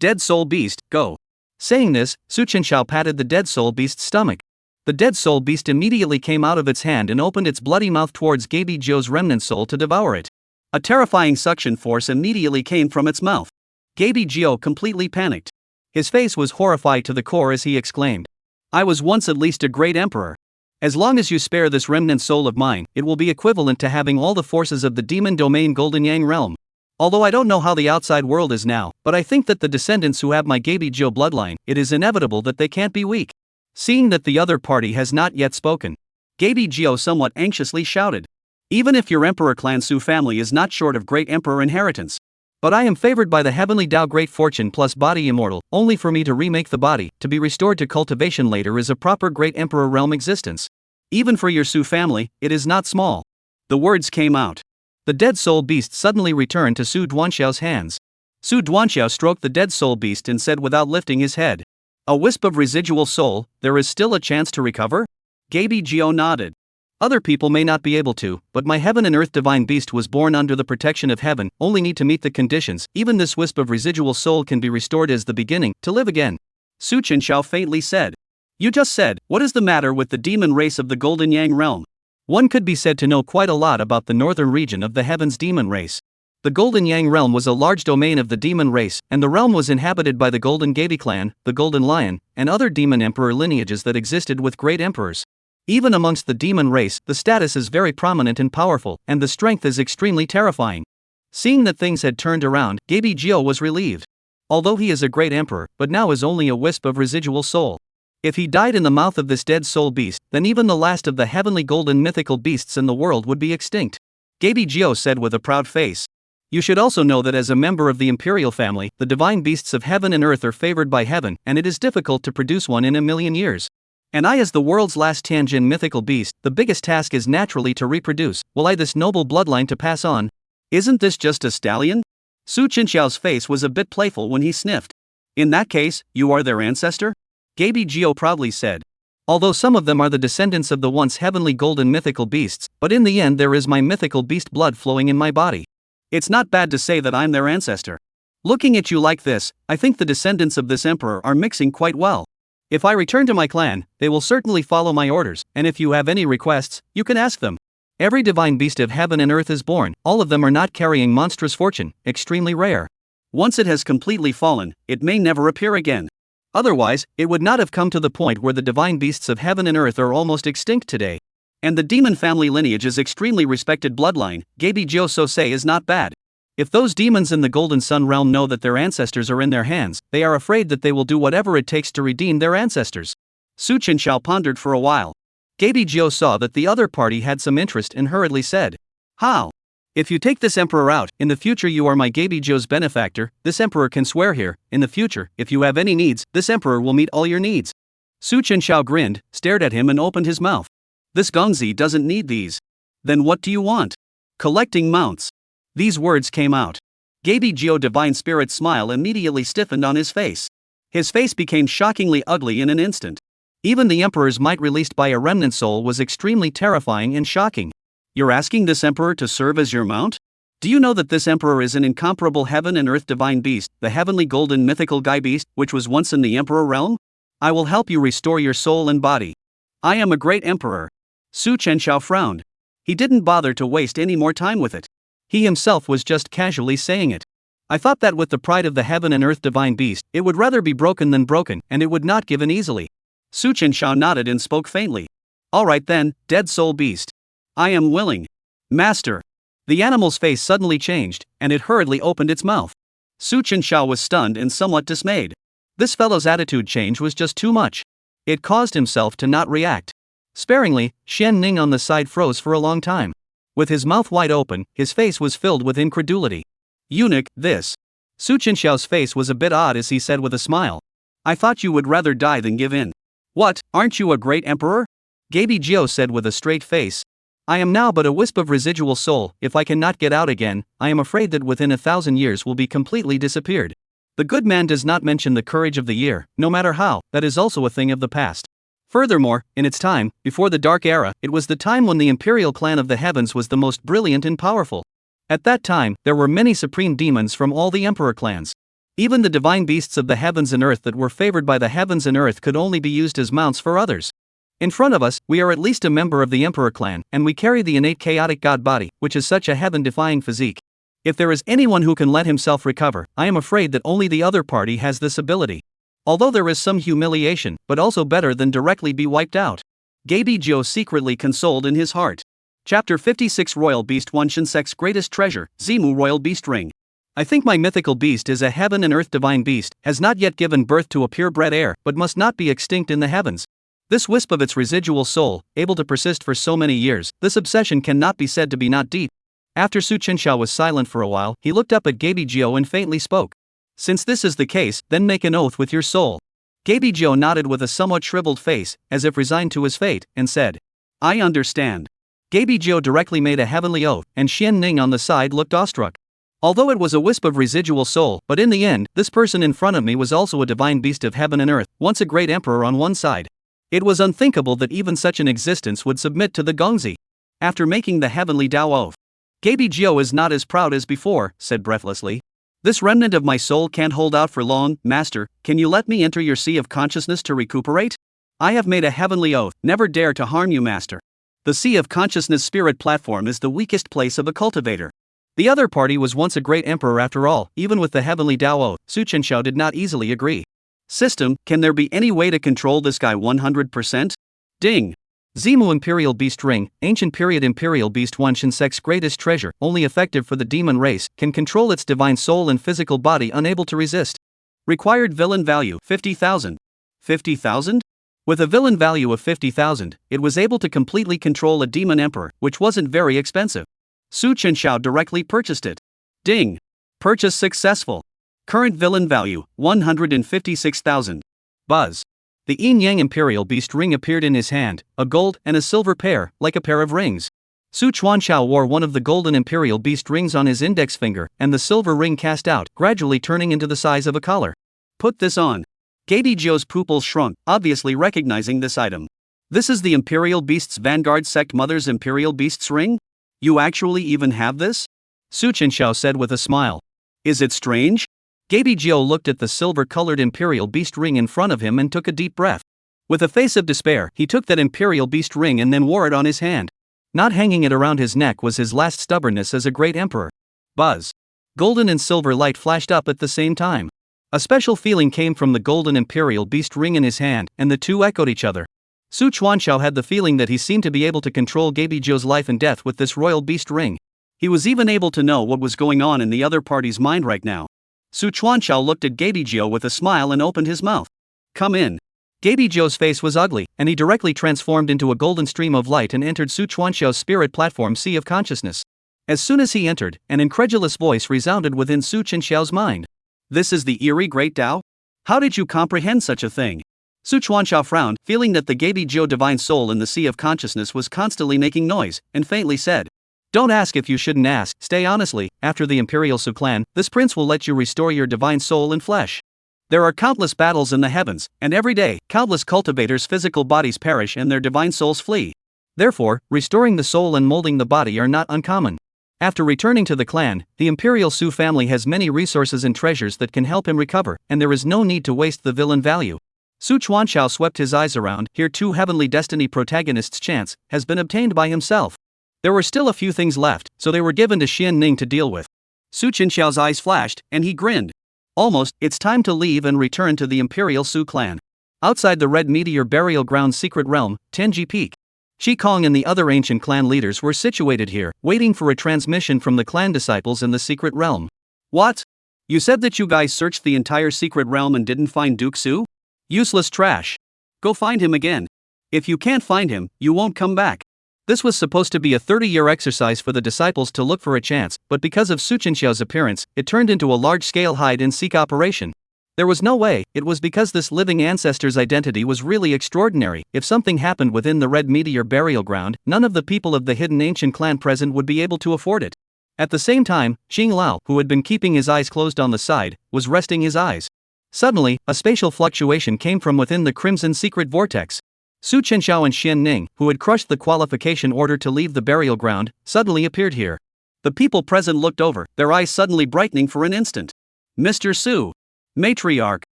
Dead soul beast, go. Saying this, Su Chenxiao patted the dead soul beast's stomach. The dead soul beast immediately came out of its hand and opened its bloody mouth towards Geibijio's remnant soul to devour it. A terrifying suction force immediately came from its mouth. Geibijio completely panicked. His face was horrified to the core as he exclaimed, I was once at least a great emperor. As long as you spare this remnant soul of mine, it will be equivalent to having all the forces of the demon domain Golden Yang realm. Although I don't know how the outside world is now, but I think that the descendants who have my Geibijio bloodline, it is inevitable that they can't be weak. Seeing that the other party has not yet spoken, Geibijio somewhat anxiously shouted. Even if your emperor clan Su family is not short of great emperor inheritance. But I am favored by the heavenly Tao great fortune plus body immortal, only for me to remake the body, to be restored to cultivation later is a proper great emperor realm existence. Even for your Su family, it is not small. The words came out. The dead soul beast suddenly returned to Su Duanxiao's hands. Su Duanxiao stroked the dead soul beast and said without lifting his head, A wisp of residual soul, there is still a chance to recover? Geibijio nodded. Other people may not be able to, but my heaven and earth divine beast was born under the protection of heaven, only need to meet the conditions, even this wisp of residual soul can be restored as the beginning, to live again. Su Chenxiao faintly said. You just said, what is the matter with the demon race of the Golden Yang realm? One could be said to know quite a lot about the northern region of the heavens demon race. The Golden Yang realm was a large domain of the demon race, and the realm was inhabited by the Golden Geibi clan, the Golden Lion, and other demon emperor lineages that existed with great emperors. Even amongst the demon race, the status is very prominent and powerful, and the strength is extremely terrifying. Seeing that things had turned around, Geibijio was relieved. Although he is a great emperor, but now is only a wisp of residual soul. If he died in the mouth of this dead soul beast, then even the last of the heavenly golden mythical beasts in the world would be extinct. Geibijio said with a proud face. You should also know that as a member of the imperial family, the divine beasts of heaven and earth are favored by heaven, and it is difficult to produce one in a million years. And I as the world's last Tianjin mythical beast, the biggest task is naturally to reproduce, will I this noble bloodline to pass on? Isn't this just a stallion? Su Chenxiao's face was a bit playful when he sniffed. In that case, you are their ancestor? Geibijio proudly said. Although some of them are the descendants of the once heavenly golden mythical beasts, but in the end there is my mythical beast blood flowing in my body. It's not bad to say that I'm their ancestor. Looking at you like this, I think the descendants of this emperor are mixing quite well. If I return to my clan, they will certainly follow my orders, and if you have any requests, you can ask them. Every divine beast of heaven and earth is born, all of them are not carrying monstrous fortune, extremely rare. Once it has completely fallen, it may never appear again. Otherwise, it would not have come to the point where the divine beasts of heaven and earth are almost extinct today. And the demon family lineage's extremely respected bloodline, Geibijio Sosei is not bad. If those demons in the Golden Sun realm know that their ancestors are in their hands, they are afraid that they will do whatever it takes to redeem their ancestors. Su Chenxiao pondered for a while. Geibijio saw that the other party had some interest and hurriedly said, How? If you take this emperor out, in the future you are my Geibijio's benefactor, this emperor can swear here, in the future, if you have any needs, this emperor will meet all your needs. Su Chenxiao grinned, stared at him and opened his mouth. This Gongzi doesn't need these. Then what do you want? Collecting mounts. These words came out. Geibijio divine spirit's smile immediately stiffened on his face. His face became shockingly ugly in an instant. Even the emperor's might released by a remnant soul was extremely terrifying and shocking. You're asking this emperor to serve as your mount? Do you know that this emperor is an incomparable heaven and earth divine beast, the heavenly golden mythical Gai beast, which was once in the emperor realm? I will help you restore your soul and body. I am a great emperor. Su Chenxiao frowned. He didn't bother to waste any more time with it. He himself was just casually saying it. I thought that with the pride of the heaven and earth divine beast, it would rather be broken than broken, and it would not give in easily. Su Chenxiao nodded and spoke faintly. All right then, dead soul beast. I am willing. Master. The animal's face suddenly changed, and it hurriedly opened its mouth. Su Chenxiao was stunned and somewhat dismayed. This fellow's attitude change was just too much. It caused himself to not react. Sparingly, Shien Ning on the side froze for a long time. With his mouth wide open, his face was filled with incredulity. Eunuch, this. Su Chenxiao's face was a bit odd as he said with a smile. I thought you would rather die than give in. What, aren't you a great emperor? Gaby Jiao said with a straight face. I am now but a wisp of residual soul. If I cannot get out again, I am afraid that within 1,000 years will be completely disappeared. The good man does not mention the courage of the year, no matter how, that is also a thing of the past. Furthermore, in its time, before the Dark Era, it was the time when the imperial clan of the heavens was the most brilliant and powerful. At that time, there were many supreme demons from all the emperor clans. Even the divine beasts of the heavens and earth that were favored by the heavens and earth could only be used as mounts for others. In front of us, we are at least a member of the emperor clan, and we carry the innate chaotic god body, which is such a heaven-defying physique. If there is anyone who can let himself recover, I am afraid that only the other party has this ability. Although there is some humiliation, but also better than directly be wiped out. Gaby Jiao secretly consoled in his heart. Chapter 56 Royal Beast Wan Shensek's Greatest Treasure, Zimu Royal Beast Ring. I think my mythical beast is a heaven and earth divine beast, has not yet given birth to a purebred heir, but must not be extinct in the heavens. This wisp of its residual soul, able to persist for so many years, this obsession cannot be said to be not deep. After Su Chenxiao was silent for a while, he looked up at Gaby Jiao and faintly spoke. Since this is the case, then make an oath with your soul. Gaby Jiao nodded with a somewhat shriveled face, as if resigned to his fate, and said, I understand. Gaby Jiao directly made a heavenly oath, and Shien Ning on the side looked awestruck. Although it was a wisp of residual soul, but in the end, this person in front of me was also a divine beast of heaven and earth, once a great emperor on one side. It was unthinkable that even such an existence would submit to the Gongzi. After making the heavenly Dao oath, Gaby Jiao is not as proud as before, said breathlessly. This remnant of my soul can't hold out for long, master, can you let me enter your sea of consciousness to recuperate? I have made a heavenly oath, never dare to harm you, master. The sea of consciousness spirit platform is the weakest place of a cultivator. The other party was once a great emperor after all, even with the heavenly Dao oath, Su Chenxiao did not easily agree. System, can there be any way to control this guy 100%? Ding. Zimu Imperial Beast Ring, Ancient Period Imperial Beast Wan Shensek's Greatest Treasure, only effective for the demon race, can control its divine soul and physical body unable to resist. Required villain value 50,000. 50,000? With a villain value of 50,000, it was able to completely control a demon emperor, which wasn't very expensive. Su Chenxiao directly purchased it. Ding. Purchase successful. Current villain value 156,000. Buzz. The Yin Yang Imperial Beast Ring appeared in his hand, a gold and a silver pair, like a pair of rings. Su Chuanxiao wore one of the golden Imperial Beast rings on his index finger, and the silver ring cast out, gradually turning into the size of a collar. Put this on. Gaby Jiao's pupils shrunk, obviously recognizing this item. This is the Imperial Beast's Vanguard Sect Mother's Imperial Beast's ring? You actually even have this? Su Chenxiao said with a smile. Is it strange? Gaby Jiao looked at the silver-colored Imperial Beast ring in front of him and took a deep breath. With a face of despair, he took that Imperial Beast ring and then wore it on his hand. Not hanging it around his neck was his last stubbornness as a great emperor. Buzz. Golden and silver light flashed up at the same time. A special feeling came from the golden Imperial Beast ring in his hand, and the two echoed each other. Su Chuanxiao had the feeling that he seemed to be able to control Gaby Jiao's life and death with this royal beast ring. He was even able to know what was going on in the other party's mind right now. Su Chuanxiao looked at Gaby Jiao with a smile and opened his mouth. Come in. Gaby Jiao's face was ugly, and he directly transformed into a golden stream of light and entered Su Chuanxiao's spirit platform sea of consciousness. As soon as he entered, an incredulous voice resounded within Su Chenxiao's mind. This is the eerie Great Tao? How did you comprehend such a thing? Su Chuanxiao frowned, feeling that the Gaby Jiao divine soul in the sea of consciousness was constantly making noise, and faintly said, Don't ask if you shouldn't ask, stay honestly, after the Imperial Su clan, this prince will let you restore your divine soul and flesh. There are countless battles in the heavens, and every day, countless cultivators' physical bodies perish and their divine souls flee. Therefore, restoring the soul and molding the body are not uncommon. After returning to the clan, the Imperial Su family has many resources and treasures that can help him recover, and there is no need to waste the villain value. Su Chuanxiao swept his eyes around, here two heavenly destiny protagonists' chance has been obtained by himself. There were still a few things left, so they were given to Shien Ning to deal with. Su Chenxiao's eyes flashed, and he grinned. Almost, it's time to leave and return to the Imperial Su clan. Outside the Red Meteor Burial Ground's secret realm, Tenji Peak. Shi Kong and the other ancient clan leaders were situated here, waiting for a transmission from the clan disciples in the secret realm. What? You said that you guys searched the entire secret realm and didn't find Duke Su? Useless trash. Go find him again. If you can't find him, you won't come back. This was supposed to be a 30-year exercise for the disciples to look for a chance, but because of Su Chenxiao's appearance, it turned into a large-scale hide-and-seek operation. There was no way, it was because this living ancestor's identity was really extraordinary. If something happened within the Red Meteor burial ground, none of the people of the hidden ancient clan present would be able to afford it. At the same time, Xing Lao, who had been keeping his eyes closed on the side, was resting his eyes. Suddenly, a spatial fluctuation came from within the crimson secret vortex. Su Chenxiao and Xian Ning, who had crushed the qualification order to leave the burial ground, suddenly appeared here. The people present looked over, their eyes suddenly brightening for an instant. Mr. Su. Matriarch.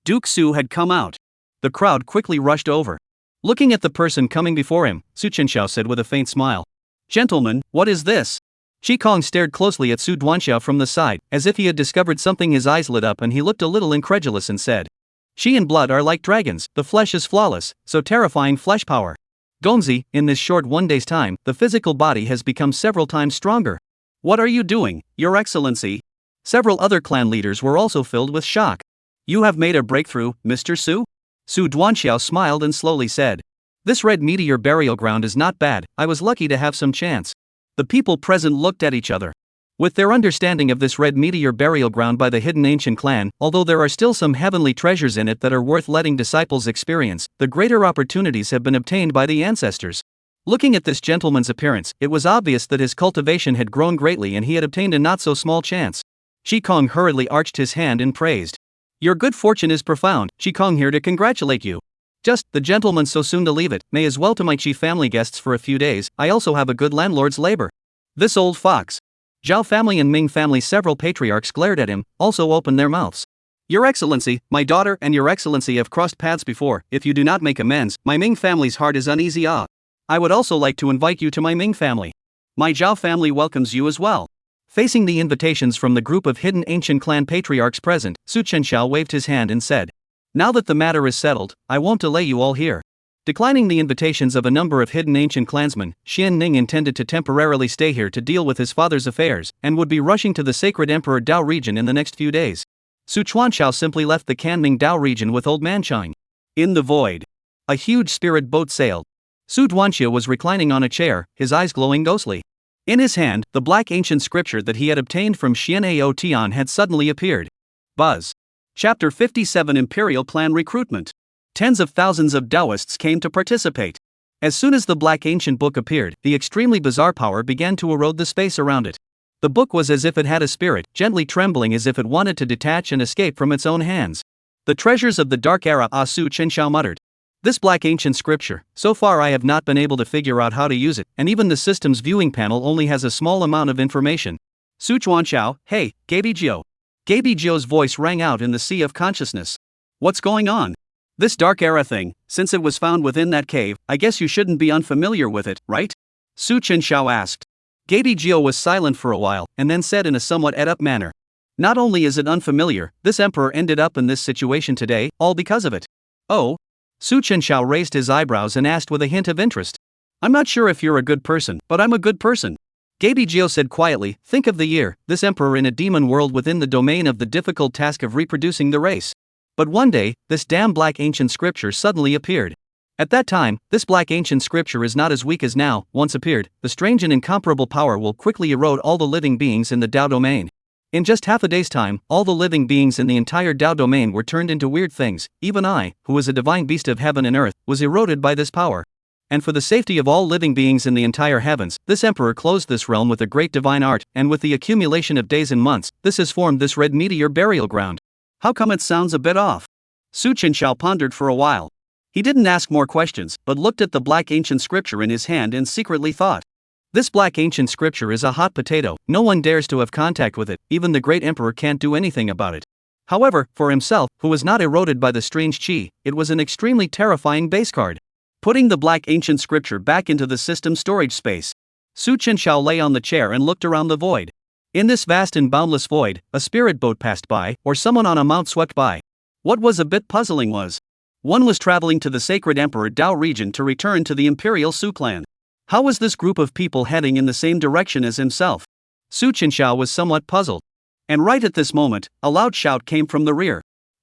Duke Su had come out. The crowd quickly rushed over. Looking at the person coming before him, Su Chenxiao said with a faint smile. Gentlemen, what is this? Qi stared closely at Su Duanxiao from the side, as if he had discovered something. His eyes lit up and he looked a little incredulous and said. Qi and blood are like dragons, the flesh is flawless, so terrifying flesh power. Gongzi, in this short 1 day's time, the physical body has become several times stronger. What are you doing, Your Excellency? Several other clan leaders were also filled with shock. You have made a breakthrough, Mr. Su? Su Duanxiao smiled and slowly said. This Red Meteor burial ground is not bad, I was lucky to have some chance. The people present looked at each other. With their understanding of this Red Meteor burial ground by the hidden ancient clan, although there are still some heavenly treasures in it that are worth letting disciples experience, the greater opportunities have been obtained by the ancestors. Looking at this gentleman's appearance, it was obvious that his cultivation had grown greatly and he had obtained a not-so-small chance. Qi hurriedly arched his hand and praised. Your good fortune is profound, Qi here to congratulate you. Just, the gentleman so soon to leave it, may as well to my Qi family guests for a few days, I also have a good landlord's labor. This old fox. Zhao family and Ming family, several patriarchs glared at him, also opened their mouths. Your Excellency, my daughter and Your Excellency have crossed paths before, if you do not make amends, my Ming family's heart is uneasy. I would also like to invite you to my Ming family. My Zhao family welcomes you as well. Facing the invitations from the group of hidden ancient clan patriarchs present, Su Chenxiao waved his hand and said. Now that the matter is settled, I won't delay you all here. Declining the invitations of a number of hidden ancient clansmen, Xian Ning intended to temporarily stay here to deal with his father's affairs, and would be rushing to the sacred Emperor Dao region in the next few days. Su Chuanxiao simply left the Canming Dao region with old man Chang. In the void, a huge spirit boat sailed. Su Duanxia was reclining on a chair, his eyes glowing ghostly. In his hand, the black ancient scripture that he had obtained from Xian Tian had suddenly appeared. Buzz. Chapter 57 Imperial Clan Recruitment. Tens of thousands of Daoists came to participate. As soon as the black ancient book appeared, the extremely bizarre power began to erode the space around it. The book was as if it had a spirit, gently trembling as if it wanted to detach and escape from its own hands. The treasures of the dark era, Su Chenxiao muttered. This black ancient scripture, so far I have not been able to figure out how to use it, and even the system's viewing panel only has a small amount of information. Su Chuanxiao, hey, Gaibijio. Gaibijio's voice rang out in the sea of consciousness. What's going on? This dark era thing, since it was found within that cave, I guess you shouldn't be unfamiliar with it, right? Su Chenxiao asked. Gaibijio was silent for a while, and then said in a somewhat ed-up manner. Not only is it unfamiliar, this emperor ended up in this situation today, all because of it. Oh? Su Chenxiao raised his eyebrows and asked with a hint of interest. I'm not sure if you're a good person, but I'm a good person. Gaibijio said quietly, think of the year, this emperor in a demon world within the domain of the difficult task of reproducing the race. But one day, this damn black ancient scripture suddenly appeared. At that time, this black ancient scripture is not as weak as now, once appeared, the strange and incomparable power will quickly erode all the living beings in the Dao domain. In just half a day's time, all the living beings in the entire Dao domain were turned into weird things, even I, who was a divine beast of heaven and earth, was eroded by this power. And for the safety of all living beings in the entire heavens, this emperor closed this realm with a great divine art, and with the accumulation of days and months, this has formed this red meteor burial ground. How come it sounds a bit off? Su Chenxiao pondered for a while. He didn't ask more questions, but looked at the black ancient scripture in his hand and secretly thought. This black ancient scripture is a hot potato, no one dares to have contact with it, even the great emperor can't do anything about it. However, for himself, who was not eroded by the strange qi, it was an extremely terrifying base card. Putting the black ancient scripture back into the system storage space, Su Chenxiao lay on the chair and looked around the void. In this vast and boundless void, a spirit boat passed by, or someone on a mount swept by. What was a bit puzzling was, one was traveling to the sacred Emperor Dao region to return to the Imperial Su clan. How was this group of people heading in the same direction as himself? Su Chenxiao was somewhat puzzled. And right at this moment, a loud shout came from the rear.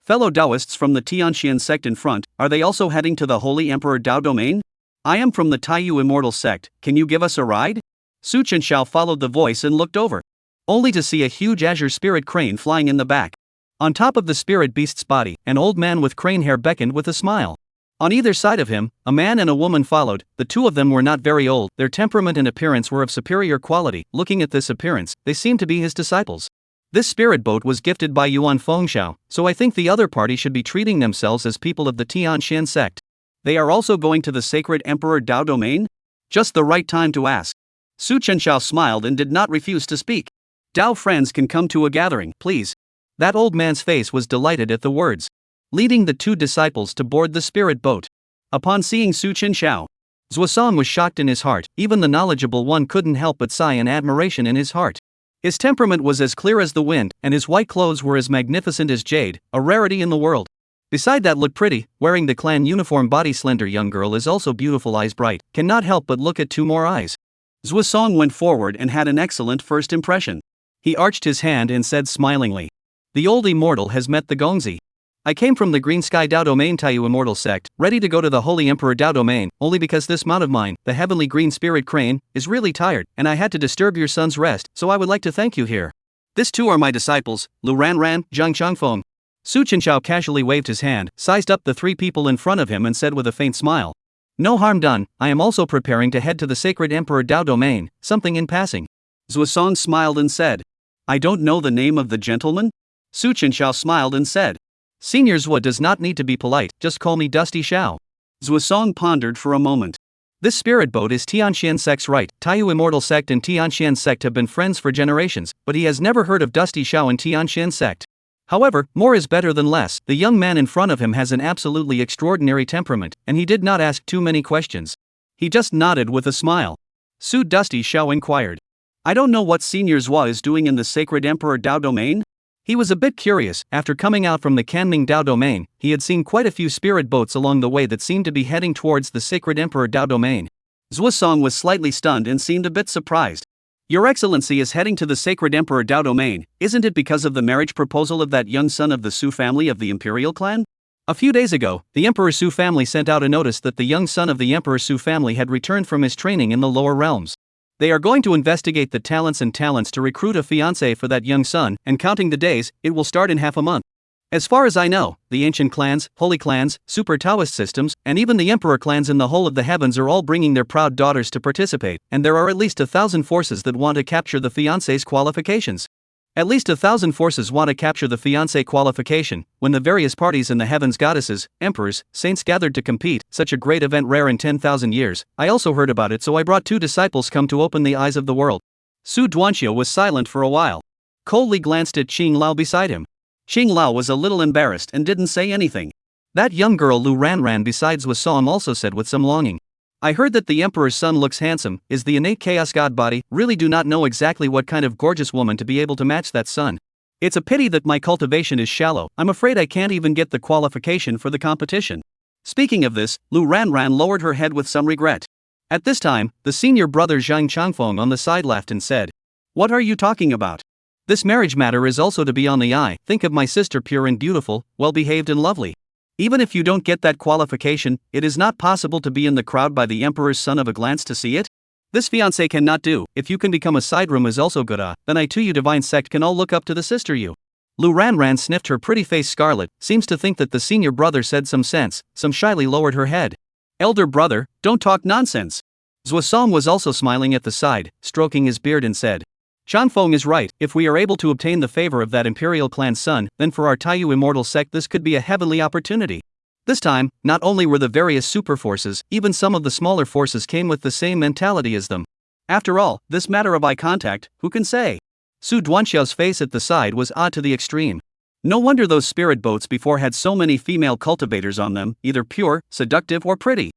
Fellow Taoists from the Tianxian sect in front, are they also heading to the Holy Emperor Dao domain? I am from the Taiyu Immortal sect, can you give us a ride? Chenxiao followed the voice and looked over, only to see a huge azure spirit crane flying in the back. On top of the spirit beast's body, an old man with crane hair beckoned with a smile. On either side of him, a man and a woman followed. The two of them were not very old, their temperament and appearance were of superior quality. Looking at this appearance, they seemed to be his disciples. This spirit boat was gifted by Yuan Fengxiao, so I think the other party should be treating themselves as people of the Tianxian sect. They are also going to the sacred Emperor Dao domain? Just the right time to ask. Chenxiao smiled and did not refuse to speak. Dao friends can come to a gathering, please. That old man's face was delighted at the words, leading the two disciples to board the spirit boat. Upon seeing Chenxiao, Zuosong was shocked in his heart. Even the knowledgeable one couldn't help but sigh in admiration in his heart. His temperament was as clear as the wind, and his white clothes were as magnificent as jade, a rarity in the world. Beside that look pretty, wearing the clan uniform body slender young girl is also beautiful, eyes bright, cannot help but look at two more eyes. Zuosong went forward and had an excellent first impression. He arched his hand and said smilingly, the old immortal has met the Gongzi. I came from the Green Sky Dao Domain Taiyu Immortal Sect, ready to go to the Holy Emperor Dao Domain, only because this mount of mine, the Heavenly Green Spirit Crane, is really tired, and I had to disturb your son's rest, so I would like to thank you here. This two are my disciples, Lu Ranran, Zhang Changfeng. Chenxiao casually waved his hand, sized up the three people in front of him and said with a faint smile, no harm done, I am also preparing to head to the sacred Emperor Dao Domain, something in passing. Zuosong smiled and said, I don't know the name of the gentleman? Chenxiao smiled and said, Senior Zhuo does not need to be polite, just call me Dusty Xiao. Zuosong pondered for a moment. This spirit boat is Tianxian sect's right. Taiyu Immortal sect and Tianxian sect have been friends for generations, but he has never heard of Dusty Xiao and Tianxian sect. However, more is better than less. The young man in front of him has an absolutely extraordinary temperament, and he did not ask too many questions. He just nodded with a smile. Dusty Xiao inquired, I don't know what Senior Zhuo is doing in the sacred Emperor Dao domain? He was a bit curious. After coming out from the Canning Dao domain, he had seen quite a few spirit boats along the way that seemed to be heading towards the sacred Emperor Dao domain. Zuosong was slightly stunned and seemed a bit surprised. Your Excellency is heading to the sacred Emperor Dao domain, isn't it because of the marriage proposal of that young son of the Su family of the Imperial clan? A few days ago, the Emperor Su family sent out a notice that the young son of the Emperor Su family had returned from his training in the lower realms. They are going to investigate the talents to recruit a fiancé for that young son, and counting the days, it will start in half a month. As far as I know, the ancient clans, holy clans, super Taoist systems, and even the emperor clans in the whole of the heavens are all bringing their proud daughters to participate, and there are at least 1,000 forces that want to capture the fiancé's qualifications. At least 1,000 forces want to capture the fiancé qualification. When the various parties in the heavens, goddesses, emperors, saints gathered to compete, such a great event rare in 10,000 years, I also heard about it, so I brought two disciples come to open the eyes of the world. Su Duanxia was silent for a while. Coldly glanced at Qing Lao beside him. Qing Lao was a little embarrassed and didn't say anything. That young girl Lu Ranran besides Zuosong also said with some longing, I heard that the emperor's son looks handsome, is the innate chaos god body, really do not know exactly what kind of gorgeous woman to be able to match that son. It's a pity that my cultivation is shallow, I'm afraid I can't even get the qualification for the competition. Speaking of this, Lu Ranran lowered her head with some regret. At this time, the senior brother Zhang Changfeng on the side laughed and said, what are you talking about? This marriage matter is also to be on the eye, think of my sister pure and beautiful, well-behaved and lovely. Even if you don't get that qualification, it is not possible to be in the crowd by the emperor's son of a glance to see it? This fiancé cannot do. If you can become a side room is also good, then I too you divine sect can all look up to the sister you. Lu Ranran sniffed her pretty face scarlet, seems to think that the senior brother said some sense, some shyly lowered her head. Elder brother, don't talk nonsense. Zuosong was also smiling at the side, stroking his beard and said, Changfeng is right, if we are able to obtain the favor of that imperial clan's son, then for our Taiyu Immortal sect this could be a heavenly opportunity. This time, not only were the various super forces, even some of the smaller forces came with the same mentality as them. After all, this matter of eye contact, who can say? Su Duanxiao's face at the side was odd to the extreme. No wonder those spirit boats before had so many female cultivators on them, either pure, seductive or pretty.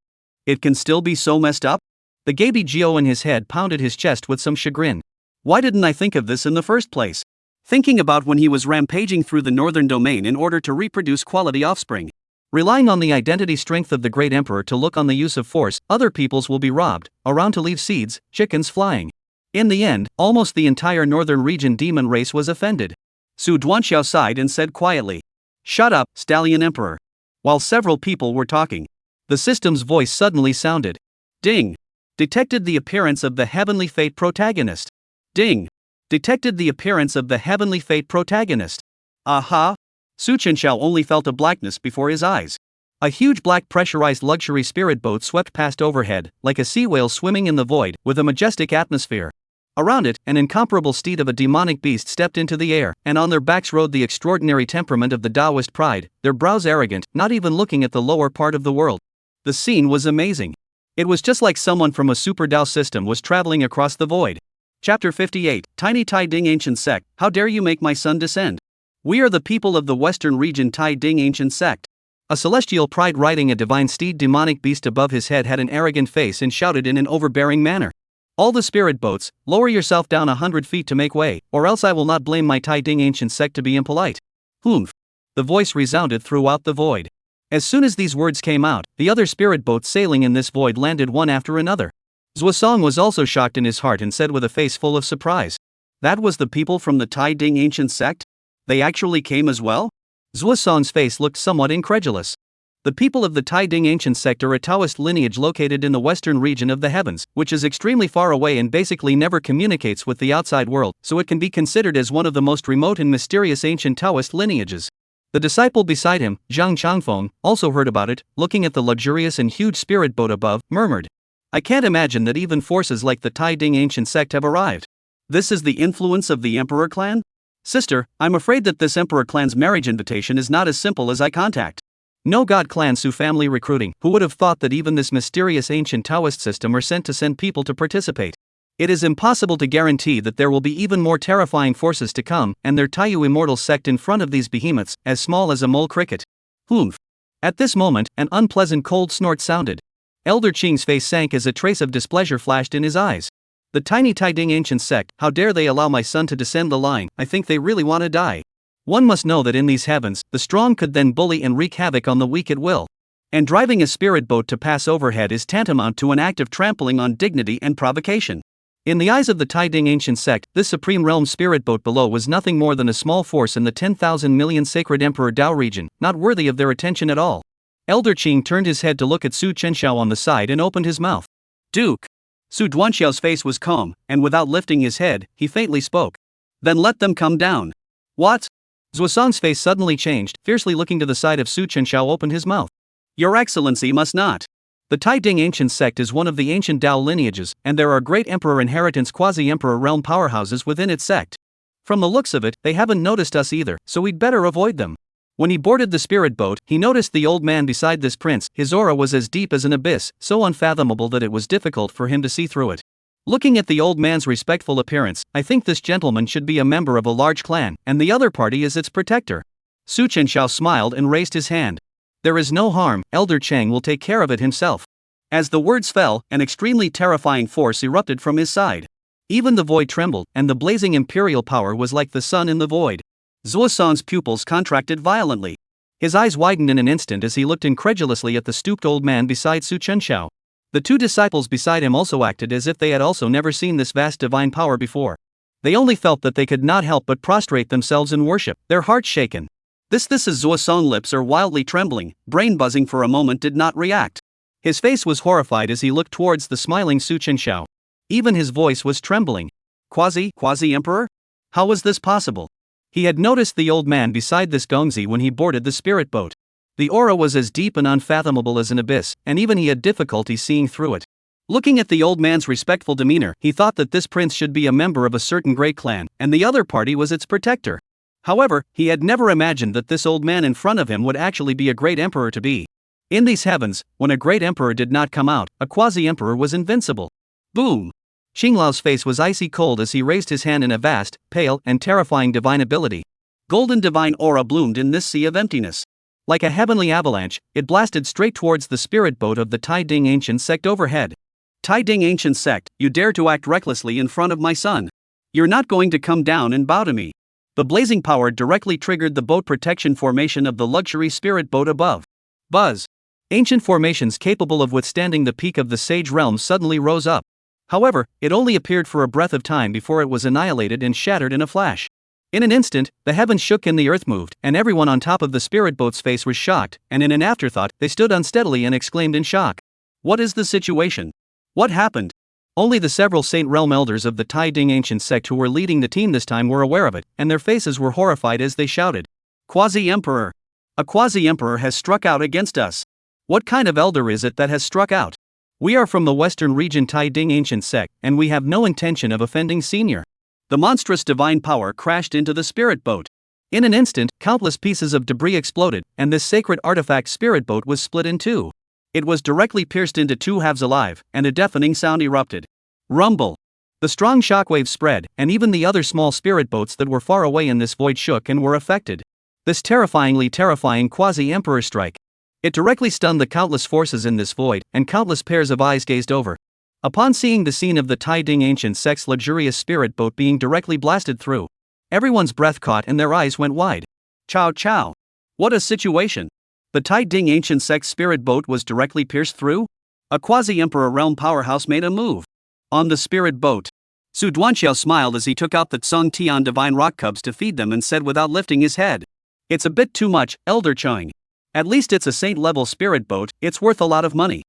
It can still be so messed up? The Gaby Geo in his head pounded his chest with some chagrin. Why didn't I think of this in the first place? Thinking about when he was rampaging through the northern domain in order to reproduce quality offspring. Relying on the identity strength of the great emperor to look on the use of force, other peoples will be robbed, around to leave seeds, chickens flying. In the end, almost the entire northern region demon race was offended. Su Duanxiao sighed and said quietly, Shut up, Stallion Emperor. While several people were talking, the system's voice suddenly sounded. Ding. Detected the appearance of the Heavenly Fate protagonist. Ding. Detected the appearance of the Heavenly Fate protagonist. Aha! Chenxiao only felt a blackness before his eyes. A huge black pressurized luxury spirit boat swept past overhead, like a sea whale swimming in the void, with a majestic atmosphere. Around it, an incomparable steed of a demonic beast stepped into the air, and on their backs rode the extraordinary temperament of the Taoist pride, their brows arrogant, not even looking at the lower part of the world. The scene was amazing. It was just like someone from a super Tao system was traveling across the void. Chapter 58, Tiny Tai Ding Ancient Sect, How Dare You Make My Son Descend? We are the people of the western region Tai Ding Ancient Sect. A celestial pride riding a divine steed demonic beast above his head had an arrogant face and shouted in an overbearing manner. All the spirit boats, lower yourself down 100 feet to make way, or else I will not blame my Tai Ding Ancient Sect to be impolite. Humph. The voice resounded throughout the void. As soon as these words came out, the other spirit boats sailing in this void landed one after another. Zuosong was also shocked in his heart and said with a face full of surprise. That was the people from the Tai Ding Ancient Sect? They actually came as well? Zuosong's face looked somewhat incredulous. The people of the Tai Ding Ancient Sect are a Taoist lineage located in the western region of the heavens, which is extremely far away and basically never communicates with the outside world, so it can be considered as one of the most remote and mysterious ancient Taoist lineages. The disciple beside him, Zhang Changfeng, also heard about it, looking at the luxurious and huge spirit boat above, murmured. I can't imagine that even forces like the Tai Ding Ancient Sect have arrived. This is the influence of the Emperor clan? Sister, I'm afraid that this Emperor clan's marriage invitation is not as simple as I contact. No God clan Su family recruiting, who would have thought that even this mysterious ancient Taoist system are sent to send people to participate? It is impossible to guarantee that there will be even more terrifying forces to come, and their Taiyu immortal sect in front of these behemoths, as small as a mole cricket. Humph. At this moment, an unpleasant cold snort sounded. Elder Qing's face sank as a trace of displeasure flashed in his eyes. The tiny Tai Ding Ancient Sect, how dare they allow my son to descend the line? I think they really want to die. One must know that in these heavens, the strong could then bully and wreak havoc on the weak at will. And driving a spirit boat to pass overhead is tantamount to an act of trampling on dignity and provocation. In the eyes of the Tai Ding Ancient Sect, this supreme realm spirit boat below was nothing more than a small force in the 10,000 million sacred Emperor Dao region, not worthy of their attention at all. Elder Qing turned his head to look at Su Chenxiao on the side and opened his mouth. Duke. Su Duanxiao's face was calm, and without lifting his head, he faintly spoke. Then let them come down. What? Zuosong's face suddenly changed, fiercely looking to the side of Su Chenxiao opened his mouth. Your Excellency must not. The Tai Ding Ancient Sect is one of the ancient Dao lineages, and there are great Emperor inheritance quasi-Emperor realm powerhouses within its sect. From the looks of it, they haven't noticed us either, so we'd better avoid them. When he boarded the spirit boat, he noticed the old man beside this prince. His aura was as deep as an abyss, so unfathomable that it was difficult for him to see through it. Looking at the old man's respectful appearance, I think this gentleman should be a member of a large clan, and the other party is its protector. Su Chenxiao smiled and raised his hand. There is no harm, Elder Cheng will take care of it himself. As the words fell, an extremely terrifying force erupted from his side. Even the void trembled, and the blazing imperial power was like the sun in the void. Zuosong's pupils contracted violently. His eyes widened in an instant as he looked incredulously at the stooped old man beside Su Chenxiao. The two disciples beside him also acted as if they had also never seen this vast divine power before. They only felt that they could not help but prostrate themselves in worship, their hearts shaken. This as Zuosong's lips are wildly trembling, brain buzzing for a moment did not react. His face was horrified as he looked towards the smiling Su Chenxiao. Even his voice was trembling. Quasi-Emperor? How was this possible? He had noticed the old man beside this gongzi when he boarded the spirit boat. The aura was as deep and unfathomable as an abyss, and even he had difficulty seeing through it. Looking at the old man's respectful demeanor, he thought that this prince should be a member of a certain great clan, and the other party was its protector. However, he had never imagined that this old man in front of him would actually be a great emperor to be. In these heavens, when a great emperor did not come out, a quasi-emperor was invincible. Boom! Xinglao's face was icy cold as he raised his hand in a vast, pale, and terrifying divine ability. Golden divine aura bloomed in this sea of emptiness. Like a heavenly avalanche, it blasted straight towards the spirit boat of the Tai Ding Ancient Sect overhead. Tai Ding Ancient Sect, you dare to act recklessly in front of my son. You're not going to come down and bow to me. The blazing power directly triggered the boat protection formation of the luxury spirit boat above. Buzz! Ancient formations capable of withstanding the peak of the Sage Realm suddenly rose up. However, it only appeared for a breath of time before it was annihilated and shattered in a flash. In an instant, the heavens shook and the earth moved, and everyone on top of the spirit boat's face was shocked, and in an afterthought, they stood unsteadily and exclaimed in shock. What is the situation? What happened? Only the several Saint Realm elders of the Tai Ding ancient sect who were leading the team this time were aware of it, and their faces were horrified as they shouted. Quasi-Emperor! A Quasi-Emperor has struck out against us. What kind of elder is it that has struck out? We are from the western region Tai Ding ancient sect, and we have no intention of offending senior. The monstrous divine power crashed into the spirit boat. In an instant, countless pieces of debris exploded, and this sacred artifact spirit boat was split in two. It was directly pierced into two halves alive, and a deafening sound erupted. Rumble! The strong shockwaves spread, and even the other small spirit boats that were far away in this void shook and were affected. This terrifying quasi-emperor strike. It directly stunned the countless forces in this void, and countless pairs of eyes gazed over. Upon seeing the scene of the Tai Ding ancient sect's luxurious spirit boat being directly blasted through, everyone's breath caught and their eyes went wide. Chow chow! What a situation! The Tai Ding ancient sect's spirit boat was directly pierced through? A quasi-emperor realm powerhouse made a move. On the spirit boat. Su Duanxiao smiled as he took out the Tsung Tian divine rock cubs to feed them and said without lifting his head. It's a bit too much, Elder Cheng. At least it's a saint-level spirit boat, it's worth a lot of money.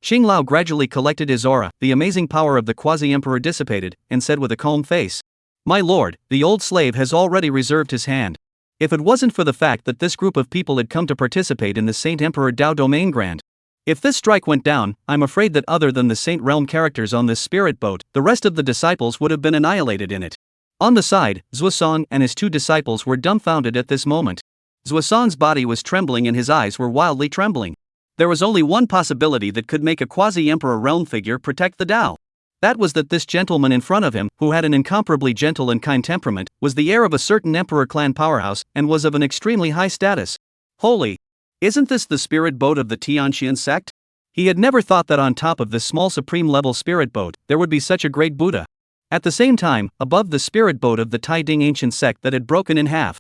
Xing Lao gradually collected his aura, the amazing power of the quasi-emperor dissipated, and said with a calm face. My lord, the old slave has already reserved his hand. If it wasn't for the fact that this group of people had come to participate in the Saint Emperor Dao Domain Grand. If this strike went down, I'm afraid that other than the Saint Realm characters on this spirit boat, the rest of the disciples would have been annihilated in it. On the side, Zuosong and his two disciples were dumbfounded at this moment. Zuosong's body was trembling and his eyes were wildly trembling. There was only one possibility that could make a quasi-emperor realm figure protect the Dao. That was that this gentleman in front of him, who had an incomparably gentle and kind temperament, was the heir of a certain emperor clan powerhouse, and was of an extremely high status. Holy! Isn't this the spirit boat of the Tianqian sect? He had never thought that on top of this small supreme-level spirit boat, there would be such a great Buddha. At the same time, above the spirit boat of the Tai Ding ancient sect that had broken in half.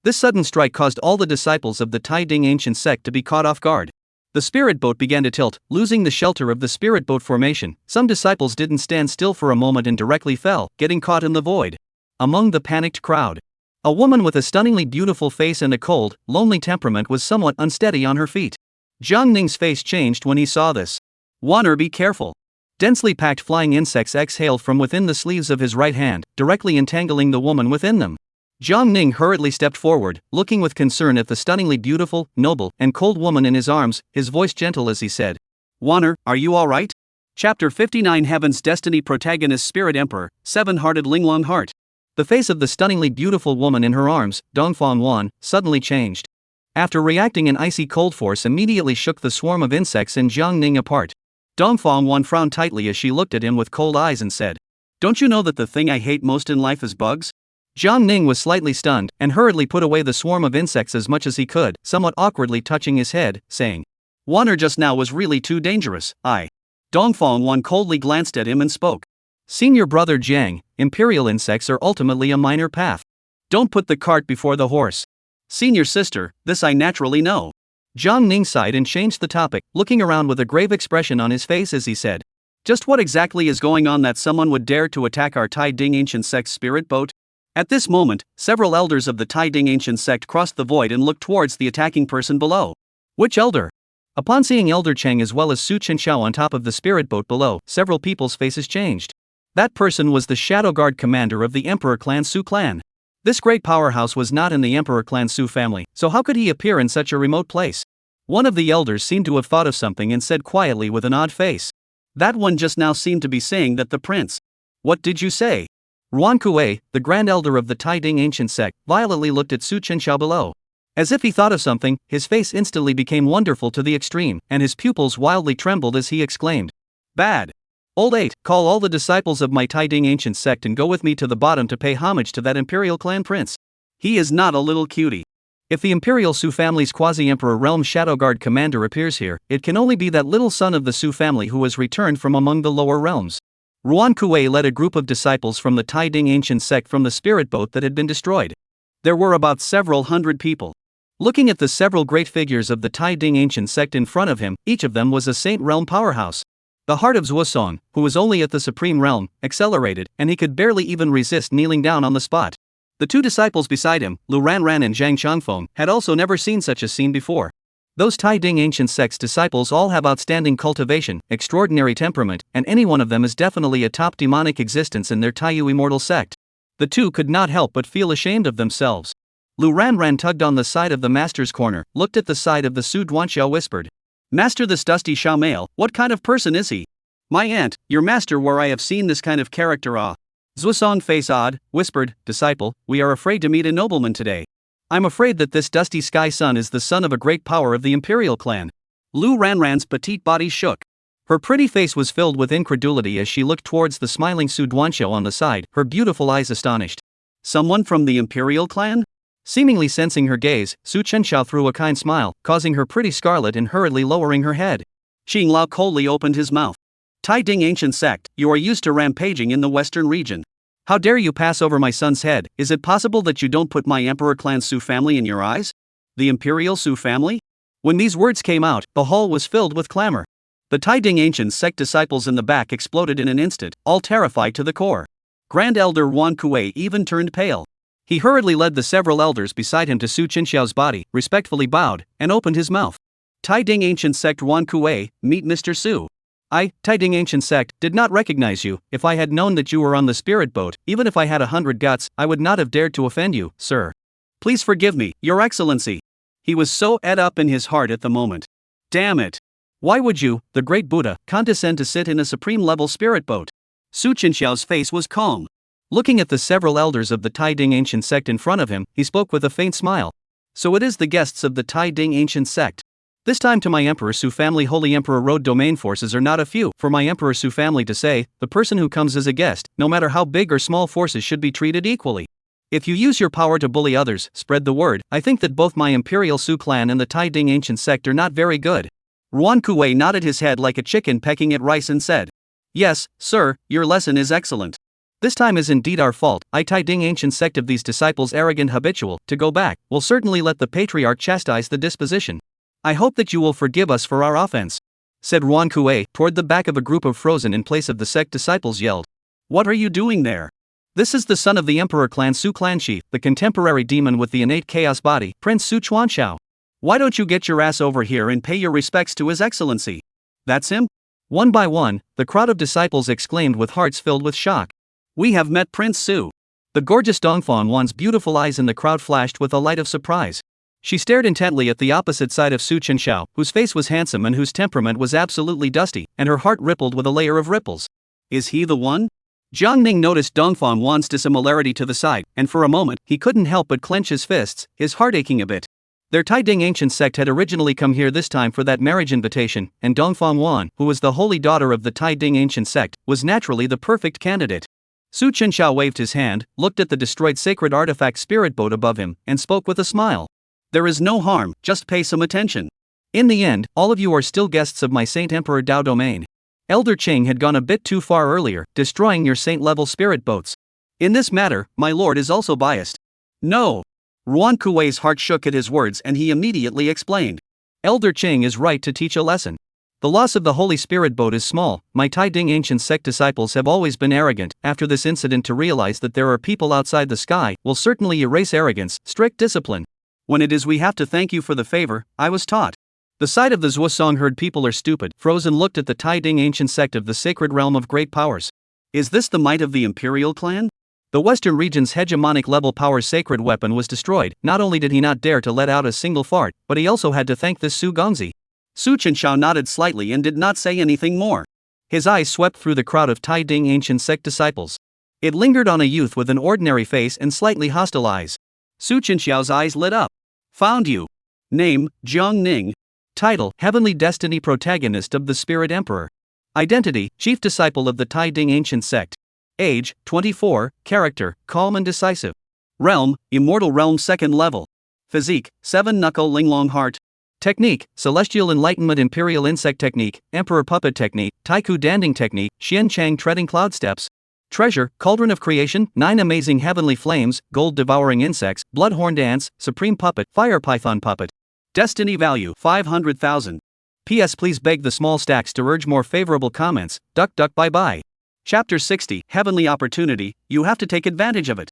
This sudden strike caused all the disciples of the Tai Ding ancient sect to be caught off guard. The spirit boat began to tilt, losing the shelter of the spirit boat formation. Some disciples didn't stand still for a moment and directly fell, getting caught in the void. Among the panicked crowd, a woman with a stunningly beautiful face and a cold, lonely temperament was somewhat unsteady on her feet. Jiang Ning's face changed when he saw this. Wanner, be careful. Densely packed flying insects exhaled from within the sleeves of his right hand, directly entangling the woman within them. Jiang Ning hurriedly stepped forward, looking with concern at the stunningly beautiful, noble, and cold woman in his arms, his voice gentle as he said, Wanner, are you alright? Chapter 59 Heaven's Destiny Protagonist Spirit Emperor, Seven-Hearted Linglong Heart. The face of the stunningly beautiful woman in her arms, Dongfang Wan, suddenly changed. After reacting, an icy cold force immediately shook the swarm of insects in Jiang Ning apart. Dongfang Wan frowned tightly as she looked at him with cold eyes and said, Don't you know that the thing I hate most in life is bugs? Jiang Ning was slightly stunned, and hurriedly put away the swarm of insects as much as he could, somewhat awkwardly touching his head, saying, Wanner just now was really too dangerous, Dongfang Wan coldly glanced at him and spoke. Senior brother Jiang, imperial insects are ultimately a minor path. Don't put the cart before the horse. Senior sister, this I naturally know. Jiang Ning sighed and changed the topic, looking around with a grave expression on his face as he said, Just what exactly is going on that someone would dare to attack our Tai Ding ancient sect's spirit boat? At this moment, several elders of the Tai Ding ancient sect crossed the void and looked towards the attacking person below. Which elder? Upon seeing Elder Cheng as well as Su Chenxiao on top of the spirit boat below, several people's faces changed. That person was the Shadow Guard commander of the Emperor clan Su clan. This great powerhouse was not in the Emperor clan Su family, so how could he appear in such a remote place? One of the elders seemed to have thought of something and said quietly with an odd face. That one just now seemed to be saying that the prince. What did you say? Ruan Kuei, the Grand Elder of the Tai Ding ancient sect, violently looked at Su Chenxiao below. As if he thought of something, his face instantly became wonderful to the extreme, and his pupils wildly trembled as he exclaimed, Bad! Old 8, call all the disciples of my Tai Ding ancient sect and go with me to the bottom to pay homage to that imperial clan prince. He is not a little cutie. If the imperial Su family's quasi-emperor realm Shadow Guard commander appears here, it can only be that little son of the Su family who has returned from among the lower realms. Ruan Kuei led a group of disciples from the Tai Ding ancient sect from the spirit boat that had been destroyed. There were about several hundred people. Looking at the several great figures of the Tai Ding ancient sect in front of him, each of them was a Saint Realm powerhouse. The heart of Zuosong, who was only at the Supreme Realm, accelerated, and he could barely even resist kneeling down on the spot. The two disciples beside him, Lu Ranran and Zhang Changfeng, had also never seen such a scene before. Those Tai Ding ancient sect's disciples all have outstanding cultivation, extraordinary temperament, and any one of them is definitely a top demonic existence in their Taiyu immortal sect. The two could not help but feel ashamed of themselves. Lu Ranran tugged on the side of the master's corner, looked at the side of the Su Duanxiao, whispered, "Master, this dusty Shao male, what kind of person is he?" "My aunt, your master, where I have seen this kind of character ah." Zhuosong, face odd, whispered, "Disciple, we are afraid to meet a nobleman today. I'm afraid that this dusty sky son is the son of a great power of the imperial clan." Lu Ranran's petite body shook. Her pretty face was filled with incredulity as she looked towards the smiling Su Duanxiao on the side, her beautiful eyes astonished. "Someone from the imperial clan?" Seemingly sensing her gaze, Su Chenxiao threw a kind smile, causing her pretty scarlet and hurriedly lowering her head. Xing Lao coldly opened his mouth. "Tai Ding ancient sect, you are used to rampaging in the western region. How dare you pass over my son's head? Is it possible that you don't put my emperor clan Su family in your eyes? The imperial Su family?" When these words came out, the hall was filled with clamor. The Tai Ding ancient sect disciples in the back exploded in an instant, all terrified to the core. Grand Elder Wan Kuei even turned pale. He hurriedly led the several elders beside him to Su Qinxiao's body, respectfully bowed, and opened his mouth. "Tai Ding ancient sect Wan Kuei, meet Mr. Su. I, Tai Ding ancient sect, did not recognize you. If I had known that you were on the spirit boat, even if I had 100 guts, I would not have dared to offend you, sir. Please forgive me, your excellency." He was so ed up in his heart at the moment. Damn it. Why would you, the great Buddha, condescend to sit in a supreme-level spirit boat? Su Qinxiao's face was calm. Looking at the several elders of the Tai Ding ancient sect in front of him, he spoke with a faint smile. "So it is the guests of the Tai Ding ancient sect. This time to my Emperor Su family Holy Emperor Road domain forces are not a few for my Emperor Su family to say, the person who comes as a guest, no matter how big or small forces should be treated equally. If you use your power to bully others, spread the word. I think that both my Imperial Su clan and the Tai Ding ancient sect are not very good." Ruan Kuei nodded his head like a chicken pecking at rice and said, "Yes, sir, your lesson is excellent. This time is indeed our fault. I Tai Ding ancient sect of these disciples arrogant habitual, to go back, will certainly let the patriarch chastise the disposition. I hope that you will forgive us for our offense," said Ruan Kuei, toward the back of a group of frozen in place of the sect disciples yelled. "What are you doing there? This is the son of the Emperor clan Su clan chief, the contemporary demon with the innate chaos body, Prince Su Chuanxiao. Why don't you get your ass over here and pay your respects to his excellency?" "That's him?" One by one, the crowd of disciples exclaimed with hearts filled with shock. "We have met Prince Su." The gorgeous Dongfang Wan's beautiful eyes in the crowd flashed with a light of surprise. She stared intently at the opposite side of Su Chenxiao, whose face was handsome and whose temperament was absolutely dusty, and her heart rippled with a layer of ripples. "Is he the one?" Jiang Ning noticed Dongfang Wan's dissimilarity to the side, and for a moment, he couldn't help but clench his fists, his heart aching a bit. Their Tai Ding ancient sect had originally come here this time for that marriage invitation, and Dongfang Wan, who was the holy daughter of the Tai Ding ancient sect, was naturally the perfect candidate. Su Chenxiao waved his hand, looked at the destroyed sacred artifact spirit boat above him, and spoke with a smile. "There is no harm, just pay some attention. In the end, all of you are still guests of my Saint Emperor Dao domain. Elder Qing had gone a bit too far earlier, destroying your saint-level spirit boats. In this matter, my lord is also biased." "No." Ruan Kuei's heart shook at his words and he immediately explained. "Elder Qing is right to teach a lesson. The loss of the Holy Spirit boat is small. My Tai Ding ancient sect disciples have always been arrogant. After this incident, to realize that there are people outside the sky will certainly erase arrogance, strict discipline. When it is we have to thank you for the favor, I was taught." The side of the Zhuosong heard people are stupid, frozen looked at the Tai Ding ancient sect of the sacred realm of great powers. Is this the might of the imperial clan? The western region's hegemonic level power's sacred weapon was destroyed. Not only did he not dare to let out a single fart, but he also had to thank this Su Gongzi. Su Chenxiao nodded slightly and did not say anything more. His eyes swept through the crowd of Tai Ding ancient sect disciples. It lingered on a youth with an ordinary face and slightly hostile eyes. Su Chenxiao's eyes lit up. "Found you. Name, Jiang Ning. Title, Heavenly Destiny Protagonist of the Spirit Emperor. Identity, Chief Disciple of the Tai Ding ancient sect. Age, 24, Character, calm and decisive. Realm, Immortal Realm 2nd level. Physique, 7-knuckle linglong heart. Technique, Celestial Enlightenment Imperial Insect Technique, Emperor Puppet Technique, Taiku Danding Technique, Xiancheng Treading Cloud Steps. Treasure, Cauldron of Creation, 9 Amazing Heavenly Flames, Gold Devouring Insects, Bloodhorned Ants, Supreme Puppet, Fire Python Puppet. Destiny value, 500,000. PS please beg the small stacks to urge more favorable comments. Duck duck bye bye. Chapter 60, Heavenly Opportunity, you have to take advantage of it.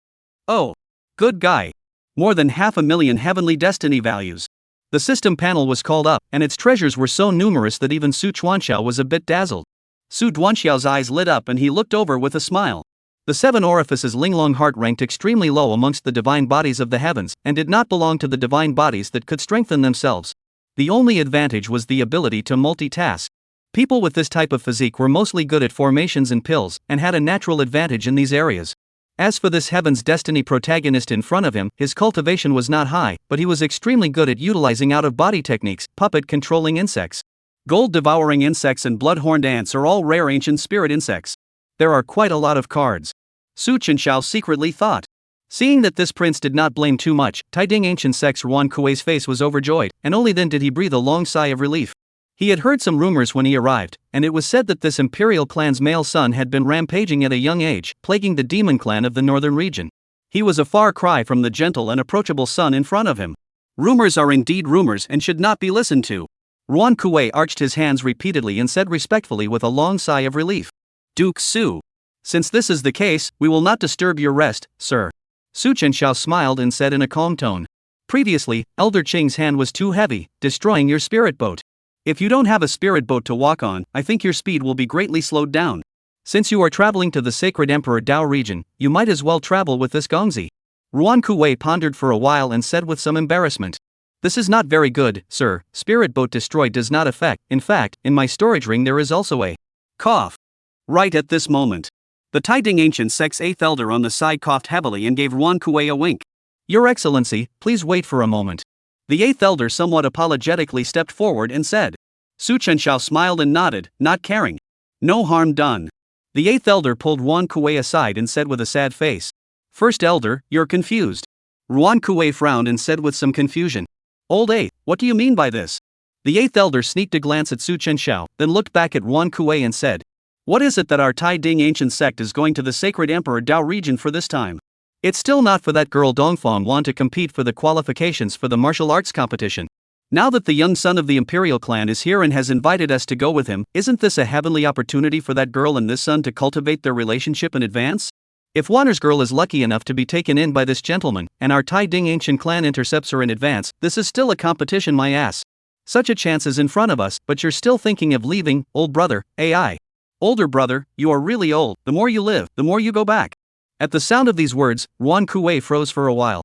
Oh. Good guy. More than 500,000 heavenly destiny values. The system panel was called up, and its treasures were so numerous that even Su Chuanxiao was a bit dazzled. Su Duanxiao's eyes lit up and he looked over with a smile. The 7 orifices Linglong heart ranked extremely low amongst the divine bodies of the heavens, and did not belong to the divine bodies that could strengthen themselves. The only advantage was the ability to multitask. People with this type of physique were mostly good at formations and pills, and had a natural advantage in these areas. As for this Heaven's Destiny protagonist in front of him, his cultivation was not high, but he was extremely good at utilizing out-of-body techniques, puppet-controlling insects. Gold-devouring insects and blood-horned ants are all rare ancient spirit insects. There are quite a lot of cards. Su Chenxiao secretly thought. Seeing that this prince did not blame too much, Taiding Ancient Sect's Ruan Kuei's face was overjoyed, and only then did he breathe a long sigh of relief. He had heard some rumors when he arrived, and it was said that this imperial clan's male son had been rampaging at a young age, plaguing the demon clan of the northern region. He was a far cry from the gentle and approachable son in front of him. Rumors are indeed rumors and should not be listened to. Ruan Kuei arched his hands repeatedly and said respectfully with a long sigh of relief. Duke Su. Since this is the case, we will not disturb your rest, sir. Su Chenxiao smiled and said in a calm tone. Previously, Elder Qing's hand was too heavy, destroying your spirit boat. If you don't have a spirit boat to walk on, I think your speed will be greatly slowed down. Since you are traveling to the sacred Emperor Dao region, you might as well travel with this gongzi. Ruan Kuei pondered for a while and said with some embarrassment. This is not very good, sir. Spirit boat destroyed does not affect. In fact, in my storage ring there is also a cough. Right at this moment. The Taiding Ancient Sect's 8th elder on the side coughed heavily and gave Ruan Kuei a wink. Your Excellency, please wait for a moment. The 8th elder somewhat apologetically stepped forward and said. Su Chenxiao smiled and nodded, not caring. No harm done. The 8th elder pulled Ruan Kuei aside and said with a sad face. First elder, you're confused. Ruan Kuei frowned and said with some confusion. Old 8th, what do you mean by this? The 8th elder sneaked a glance at Su Chenxiao, then looked back at Ruan Kuei and said. What is it that our Taiding Ancient Sect is going to the sacred Emperor Dao region for this time? It's still not for that girl Dongfang Wan to compete for the qualifications for the martial arts competition. Now that the young son of the imperial clan is here and has invited us to go with him, isn't this a heavenly opportunity for that girl and this son to cultivate their relationship in advance? If Wanner's girl is lucky enough to be taken in by this gentleman, and our Taiding Ancient clan intercepts her in advance, this is still a competition, my ass. Such a chance is in front of us, but you're still thinking of leaving, old brother, AI. Older brother, you are really old. The more you live, the more you go back. At the sound of these words, Ruan Kuei froze for a while.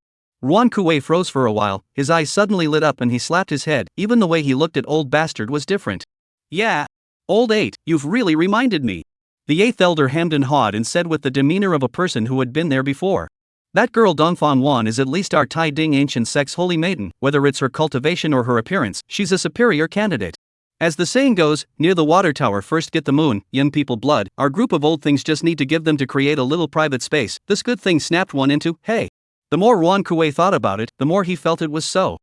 His eyes suddenly lit up and he slapped his head. Even the way he looked at old bastard was different. Yeah. Old 8, you've really reminded me. The 8th elder hemmed and hawed and said with the demeanor of a person who had been there before. That girl Dongfang Wan is at least our Taiding Ancient Sect's holy maiden. Whether it's her cultivation or her appearance, she's a superior candidate. As the saying goes, near the water tower first get the moon, young people blood. Our group of old things just need to give them to create a little private space. This good thing snapped one into, hey. The more Ruan Kuei thought about it, the more he felt it was so.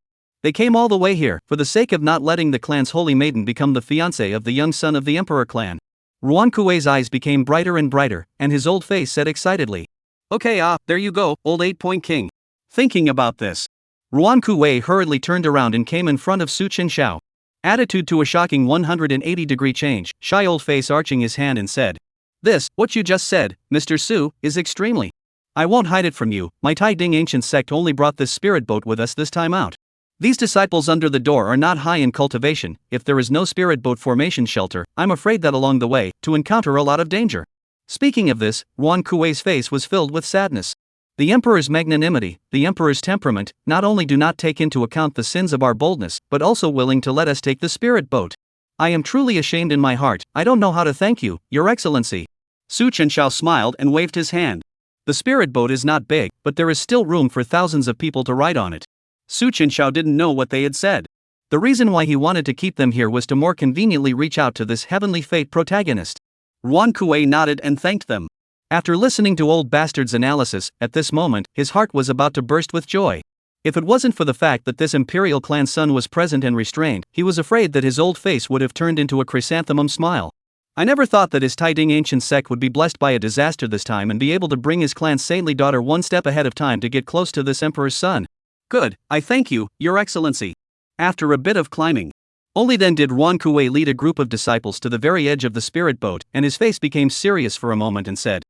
They came all the way here, for the sake of not letting the clan's holy maiden become the fiancé of the young son of the emperor clan. Ruan Kuei's eyes became brighter and brighter, and his old face said excitedly. Okay, there you go, old 8-point king. Thinking about this. Ruan Kuei hurriedly turned around and came in front of Su Chenxiao. Attitude to a shocking 180-degree change, shy old face arching his hand and said. This, what you just said, Mr. Su, is extremely. I won't hide it from you, my Taiding Ancient Sect only brought this spirit boat with us this time out. These disciples under the door are not high in cultivation. If there is no spirit boat formation shelter, I'm afraid that along the way, to encounter a lot of danger. Speaking of this, Ruan Kuei's face was filled with sadness. The Emperor's magnanimity, the Emperor's temperament, not only do not take into account the sins of our boldness, but also willing to let us take the spirit boat. I am truly ashamed in my heart. I don't know how to thank you, Your Excellency. Su Chenxiao smiled and waved his hand. The spirit boat is not big, but there is still room for thousands of people to ride on it. Su Chenxiao didn't know what they had said. The reason why he wanted to keep them here was to more conveniently reach out to this heavenly fate protagonist. Ruan Kuei nodded and thanked them. After listening to old bastard's analysis, at this moment, his heart was about to burst with joy. If it wasn't for the fact that this imperial clan son was present and restrained, he was afraid that his old face would have turned into a chrysanthemum smile. I never thought that his Taiding Ancient Sect would be blessed by a disaster this time and be able to bring his clan's saintly daughter one step ahead of time to get close to this emperor's son. Good, I thank you, Your Excellency. After a bit of climbing. Only then did Ruan Kuei lead a group of disciples to the very edge of the spirit boat, and his face became serious for a moment and said.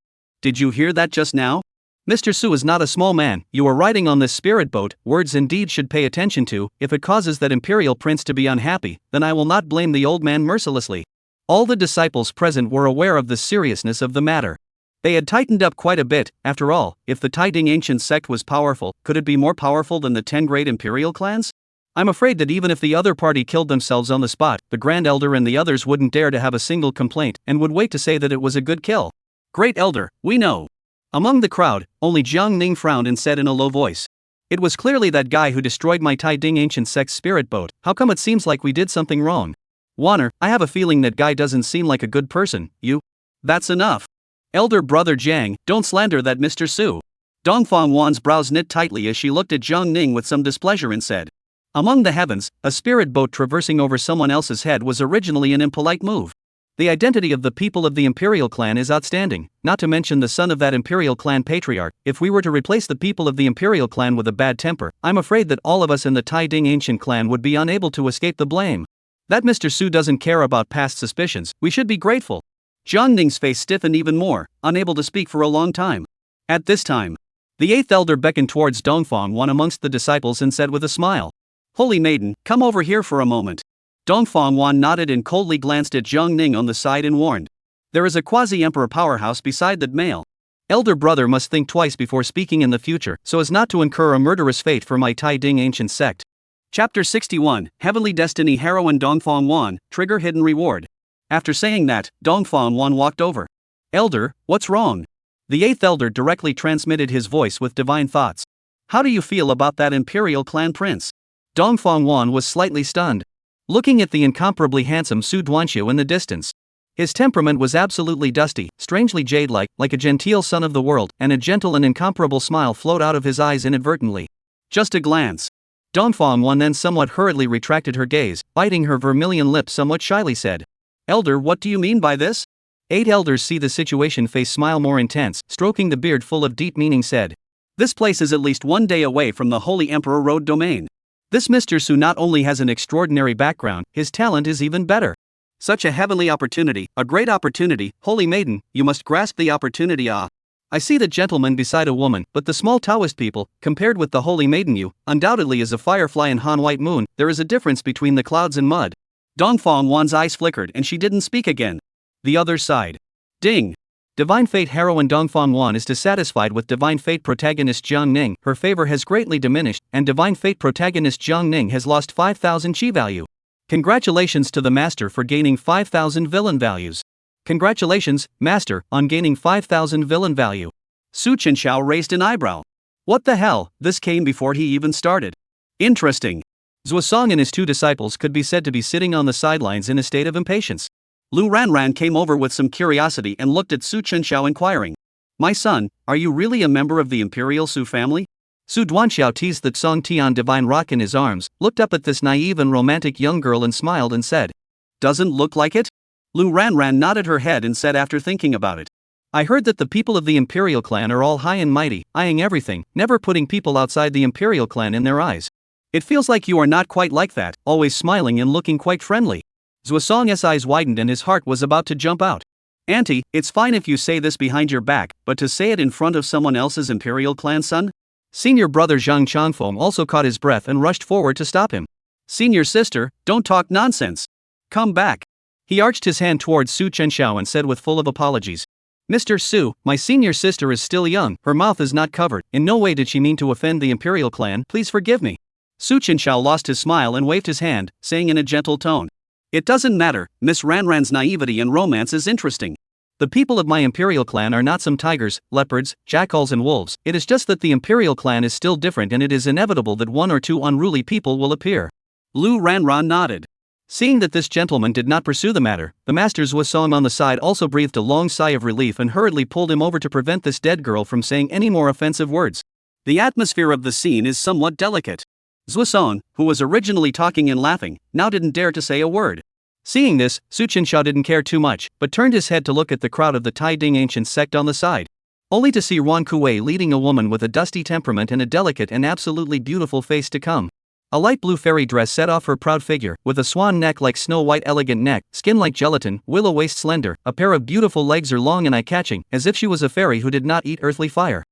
Did you hear that just now? Mr. Su is not a small man. You are riding on this spirit boat. Words and deeds should pay attention to. If it causes that imperial prince to be unhappy, then I will not blame the old man mercilessly. All the disciples present were aware of the seriousness of the matter. They had tightened up quite a bit. After all, if the Taiding ancient sect was powerful, could it be more powerful than the 10 great imperial clans? I'm afraid that even if the other party killed themselves on the spot, the Grand Elder and the others wouldn't dare to have a single complaint and would wait to say that it was a good kill. Great Elder, we know. Among the crowd, only Jiang Ning frowned and said in a low voice. It was clearly that guy who destroyed my Taiding ancient sect's spirit boat. How come it seems like we did something wrong? Wanner, I have a feeling that guy doesn't seem like a good person. You? That's enough. Elder brother Jiang, don't slander that Mr. Su. Dongfang Wan's brows knit tightly as she looked at Jiang Ning with some displeasure and said. Among the heavens, a spirit boat traversing over someone else's head was originally an impolite move. The identity of the people of the imperial clan is outstanding, not to mention the son of that imperial clan patriarch. If we were to replace the people of the imperial clan with a bad temper, I'm afraid that all of us in the Taiding ancient clan would be unable to escape the blame. That Mr. Su doesn't care about past suspicions. We should be grateful. Jiang Ning's face stiffened even more, unable to speak for a long time. At this time, the 8th elder beckoned towards Dongfang Wan amongst the disciples and said with a smile, Holy maiden, come over here for a moment. Dongfang Wan nodded and coldly glanced at Jiang Ning on the side and warned. There is a quasi-emperor powerhouse beside that male. Elder brother must think twice before speaking in the future so as not to incur a murderous fate for my Taiding ancient sect. Chapter 61, Heavenly Destiny Heroine Dongfang Wan, Trigger Hidden Reward. After saying that, Dongfang Wan walked over. Elder, what's wrong? The 8th elder directly transmitted his voice with divine thoughts. How do you feel about that imperial clan prince? Dongfang Wan was slightly stunned. Looking at the incomparably handsome Su Duanxiu in the distance. His temperament was absolutely dusty, strangely jade-like, like a genteel son of the world, and a gentle and incomparable smile flowed out of his eyes inadvertently. Just a glance. Dongfang Wan then somewhat hurriedly retracted her gaze, biting her vermilion lip somewhat shyly said. Elder, what do you mean by this? 8 elders see the situation face smile more intense, stroking the beard full of deep meaning said. This place is at least 1 day away from the Holy Emperor Road domain. This Mr. Su not only has an extraordinary background, his talent is even better. Such a heavenly opportunity, a great opportunity, holy maiden, you must grasp the opportunity. I see the gentleman beside a woman, but the small Taoist people, compared with the holy maiden you, undoubtedly is a firefly in Han White Moon, there is a difference between the clouds and mud. Dongfang Wan's eyes flickered and she didn't speak again. The other side. Ding. Divine Fate heroine Dongfang Wan is dissatisfied with Divine Fate protagonist Jiang Ning. Her favor has greatly diminished, and Divine Fate protagonist Jiang Ning has lost 5,000 chi value. Congratulations to the master for gaining 5,000 villain values. Congratulations, master, on gaining 5,000 villain value. Su Chenxiao raised an eyebrow. What the hell, this came before he even started. Interesting. Zuosong and his 2 disciples could be said to be sitting on the sidelines in a state of impatience. Lu Ranran came over with some curiosity and looked at Su Chenxiao inquiring. My son, are you really a member of the Imperial Su family? Su Duanxiao teased that Song Tian divine rock in his arms, looked up at this naive and romantic young girl and smiled and said. Doesn't look like it? Lu Ranran nodded her head and said after thinking about it. I heard that the people of the Imperial clan are all high and mighty, eyeing everything, never putting people outside the Imperial clan in their eyes. It feels like you are not quite like that, always smiling and looking quite friendly. Zuosong's eyes widened and his heart was about to jump out. Auntie, it's fine if you say this behind your back, but to say it in front of someone else's imperial clan son? Senior brother Zhang Changfeng also caught his breath and rushed forward to stop him. Senior sister, don't talk nonsense. Come back. He arched his hand towards Su Chenxiao and said with full of apologies. Mr. Su, my senior sister is still young, her mouth is not covered, in no way did she mean to offend the imperial clan, please forgive me. Su Chenxiao lost his smile and waved his hand, saying in a gentle tone. It doesn't matter, Miss Ranran's naivety and romance is interesting. The people of my imperial clan are not some tigers, leopards, jackals and wolves, it is just that the imperial clan is still different and it is inevitable that 1 or 2 unruly people will appear. Lu Ranran nodded. Seeing that this gentleman did not pursue the matter, the master Zuosong on the side also breathed a long sigh of relief and hurriedly pulled him over to prevent this dead girl from saying any more offensive words. The atmosphere of the scene is somewhat delicate. Zuosong, who was originally talking and laughing, now didn't dare to say a word. Seeing this, Su Chenxiao didn't care too much, but turned his head to look at the crowd of the Taiding ancient sect on the side. Only to see Wan Kuei leading a woman with a dusty temperament and a delicate and absolutely beautiful face to come. A light blue fairy dress set off her proud figure, with a swan neck like snow white elegant neck, skin like gelatin, willow waist slender, a pair of beautiful legs are long and eye-catching, as if she was a fairy who did not eat earthly fire.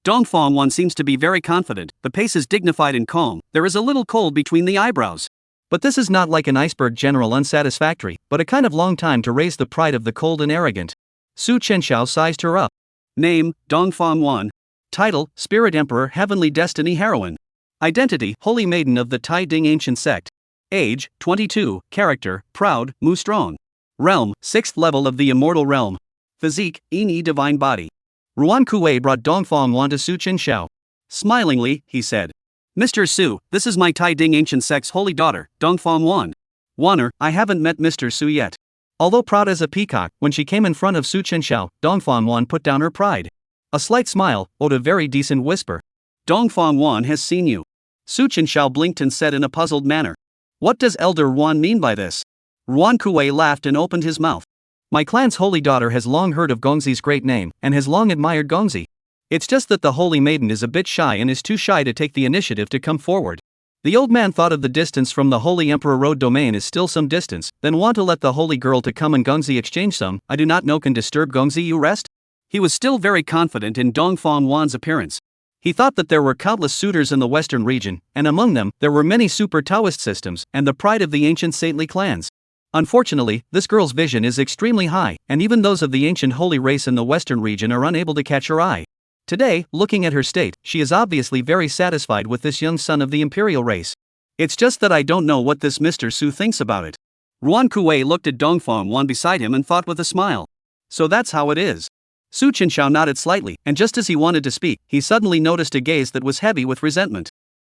Dongfang seems to be very confident, the pace is dignified and calm, there is a little cold between the eyebrows. But this is not like an iceberg general unsatisfactory, but a kind of long time to raise the pride of the cold and arrogant. Su Chenxiao sized her up. Name, Dongfang. Title, Spirit Emperor Heavenly Destiny Heroine. Identity, Holy Maiden of the Tai Ding Ancient Sect. Age, 22, Character, Proud, Mu Strong. Realm, 6th level of the Immortal Realm. Physique, Yi Divine Body. Ruan Kuei brought Dongfang to Su Chenxiao. Smilingly, he said, Mr. Su, this is my Tai Ding Ancient Sect's holy daughter, Dongfang. Wanner, I haven't met Mr. Su yet. Although proud as a peacock, when she came in front of Su Chenxiao, Dongfang put down her pride. A slight smile, owed a very decent whisper. Dongfang has seen you. Su Chenxiao blinked and said in a puzzled manner. What does Elder Ruan mean by this? Ruan Kuei laughed and opened his mouth. My clan's holy daughter has long heard of Gongzi's great name, and has long admired Gongzi. It's just that the holy maiden is a bit shy and is too shy to take the initiative to come forward. The old man thought of the distance from the holy emperor road domain is still some distance, then want to let the holy girl to come and Gongzi exchange some, I do not know can disturb Gongzi you rest? He was still very confident in Dongfang appearance. He thought that there were countless suitors in the western region, and among them, there were many super Taoist systems, and the pride of the ancient saintly clans. Unfortunately, this girl's vision is extremely high, and even those of the ancient holy race in the western region are unable to catch her eye. Today, looking at her state, she is obviously very satisfied with this young son of the imperial race. It's just that I don't know what this Mr. Su thinks about it. Ruan Kuei looked at Dongfang beside him and thought with a smile. So that's how it is. Su Chenxiao nodded slightly, and just as he wanted to speak, he suddenly noticed a gaze that was heavy with resentment.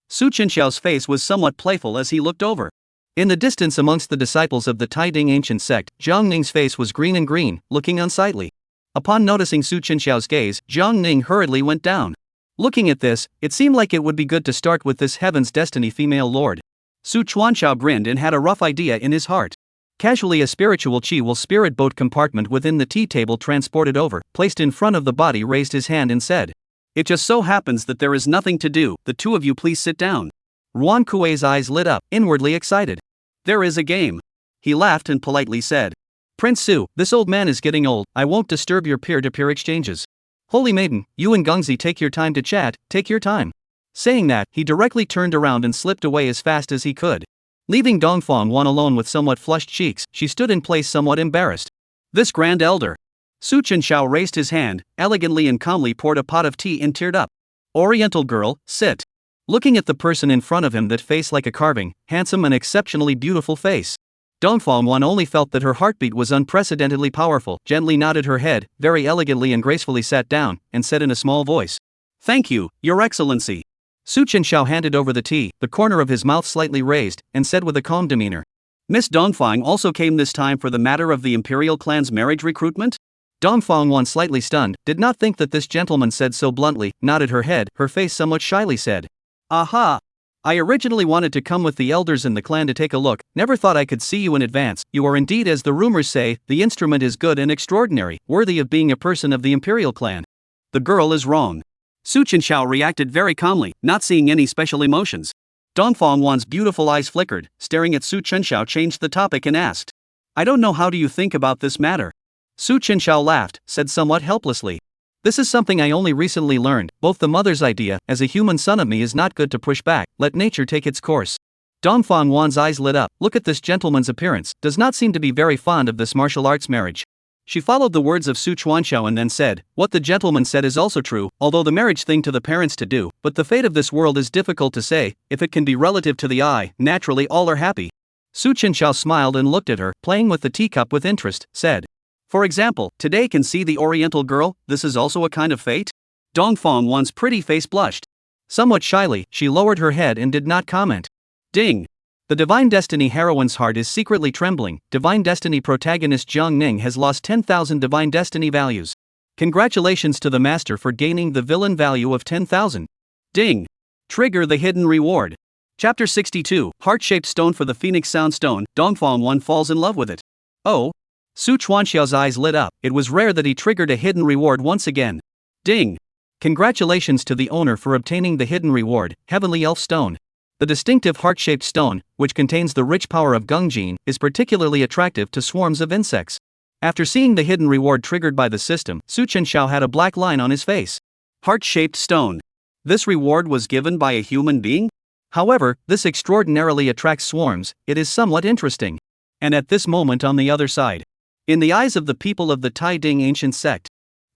Su Chenxiao's face was somewhat playful as he looked over. In the distance amongst the disciples of the Tai Ding Ancient Sect, Jiang Ning's face was green and green, looking unsightly. Upon noticing Su Chenxiao's gaze, Jiang Ning hurriedly went down. Looking at this, it seemed like it would be good to start with this Heaven's Destiny female lord. Su Chuanxiao grinned and had a rough idea in his heart. Casually a spiritual chi will spirit boat compartment within the tea table transported over, placed in front of the body raised his hand and said, It just so happens that there is nothing to do, the two of you please sit down. Ruan Kuei's eyes lit up, inwardly excited. There is a game. He laughed and politely said, Prince Su, this old man is getting old, I won't disturb your peer-to-peer exchanges. Holy maiden, you and Gongzi take your time to chat, take your time. Saying that, he directly turned around and slipped away as fast as he could. Leaving Dongfang alone with somewhat flushed cheeks, she stood in place somewhat embarrassed. This grand elder. Su Chenxiao raised his hand, elegantly and calmly poured a pot of tea and teared up. Oriental girl, sit. Looking at the person in front of him, that face like a carving, handsome and exceptionally beautiful face. Dongfang only felt that her heartbeat was unprecedentedly powerful, gently nodded her head, very elegantly and gracefully sat down, and said in a small voice, Thank you, Your Excellency. Su Chenxiao handed over the tea, the corner of his mouth slightly raised, and said with a calm demeanor, Miss Dongfang also came this time for the matter of the imperial clan's marriage recruitment? Dongfang, slightly stunned, did not think that this gentleman said so bluntly, nodded her head, her face somewhat shyly said, Aha! I originally wanted to come with the elders in the clan to take a look, never thought I could see you in advance. You are indeed, as the rumors say, the instrument is good and extraordinary, worthy of being a person of the imperial clan. The girl is wrong. Su Chenxiao reacted very calmly, not seeing any special emotions. Dongfang's beautiful eyes flickered, staring at Su Chenxiao changed the topic and asked, I don't know, how do you think about this matter? Su Chenxiao laughed, said somewhat helplessly, This is something I only recently learned, both the mother's idea, as a human son of me is not good to push back, let nature take its course. Dongfang's eyes lit up, look at this gentleman's appearance, does not seem to be very fond of this martial arts marriage. She followed the words of Su Chuanxiao and then said, What the gentleman said is also true, although the marriage thing to the parents to do, but the fate of this world is difficult to say, if it can be relative to the eye, naturally all are happy. Su Chenxiao smiled and looked at her, playing with the teacup with interest, said, For example, today can see the Oriental girl, this is also a kind of fate? Dongfang's pretty face blushed. Somewhat shyly, she lowered her head and did not comment. Ding! The Divine Destiny heroine's heart is secretly trembling. Divine Destiny protagonist Jiang Ning has lost 10,000 Divine Destiny values. Congratulations to the master for gaining the villain value of 10,000. Ding! Trigger the hidden reward. Chapter 62, Heart-Shaped Stone for the Phoenix Sound Stone, Dongfang falls in love with it. Oh! Su Chuanxiao's eyes lit up, it was rare that he triggered a hidden reward once again. Ding! Congratulations to the owner for obtaining the hidden reward, Heavenly Elf Stone. The distinctive heart-shaped stone, which contains the rich power of Gungjin, is particularly attractive to swarms of insects. After seeing the hidden reward triggered by the system, Su Chenxiao had a black line on his face. Heart-shaped stone. This reward was given by a human being? However, this extraordinarily attracts swarms, it is somewhat interesting. And at this moment on the other side, in the eyes of the people of the Tai Ding ancient sect,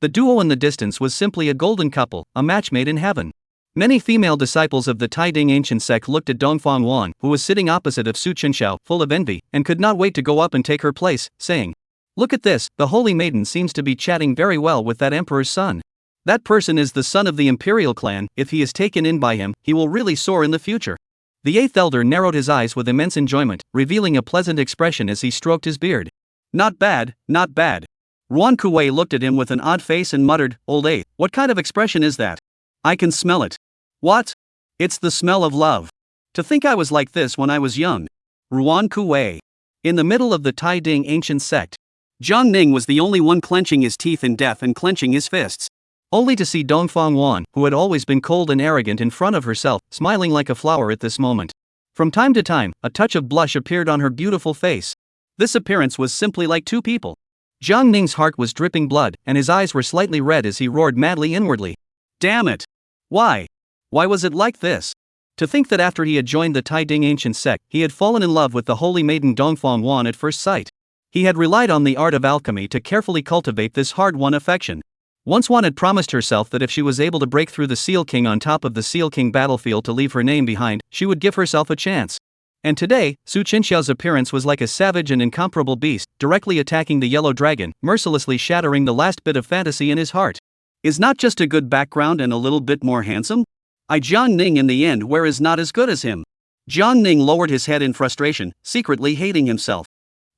the duo in the distance was simply a golden couple, a match made in heaven. Many female disciples of the Tai Ding ancient sect looked at Dongfang Wan, who was sitting opposite of Su Chenxiao, full of envy, and could not wait to go up and take her place, saying, "Look at this, the holy maiden seems to be chatting very well with that emperor's son. That person is the son of the imperial clan, if he is taken in by him, he will really soar in the future." The eighth elder narrowed his eyes with immense enjoyment, revealing a pleasant expression as he stroked his beard. Not bad, not bad. Ruan Kuei looked at him with an odd face and muttered, "Old eighth, what kind of expression is that? I can smell it." "What? It's the smell of love. To think I was like this when I was young." Ruan Kuei. In the middle of the Tai Ding ancient sect, Jiang Ning was the only one clenching his teeth in death and clenching his fists. Only to see Dongfang Wan, who had always been cold and arrogant in front of herself, smiling like a flower at this moment. From time to time, a touch of blush appeared on her beautiful face. This appearance was simply like two people. Jiang Ning's heart was dripping blood, and his eyes were slightly red as he roared madly inwardly. Damn it! Why? Why was it like this? To think that after he had joined the Tai Ding ancient sect, he had fallen in love with the holy maiden Dongfang Wan at first sight. He had relied on the art of alchemy to carefully cultivate this hard-won affection. Once Wan had promised herself that if she was able to break through the Seal King on top of the Seal King battlefield to leave her name behind, she would give herself a chance. And today, Su Chenxiao's appearance was like a savage and incomparable beast, directly attacking the yellow dragon, mercilessly shattering the last bit of fantasy in his heart. Is not just a good background and a little bit more handsome? Jiang Ning in the end where is not as good as him. Jiang Ning lowered his head in frustration, secretly hating himself.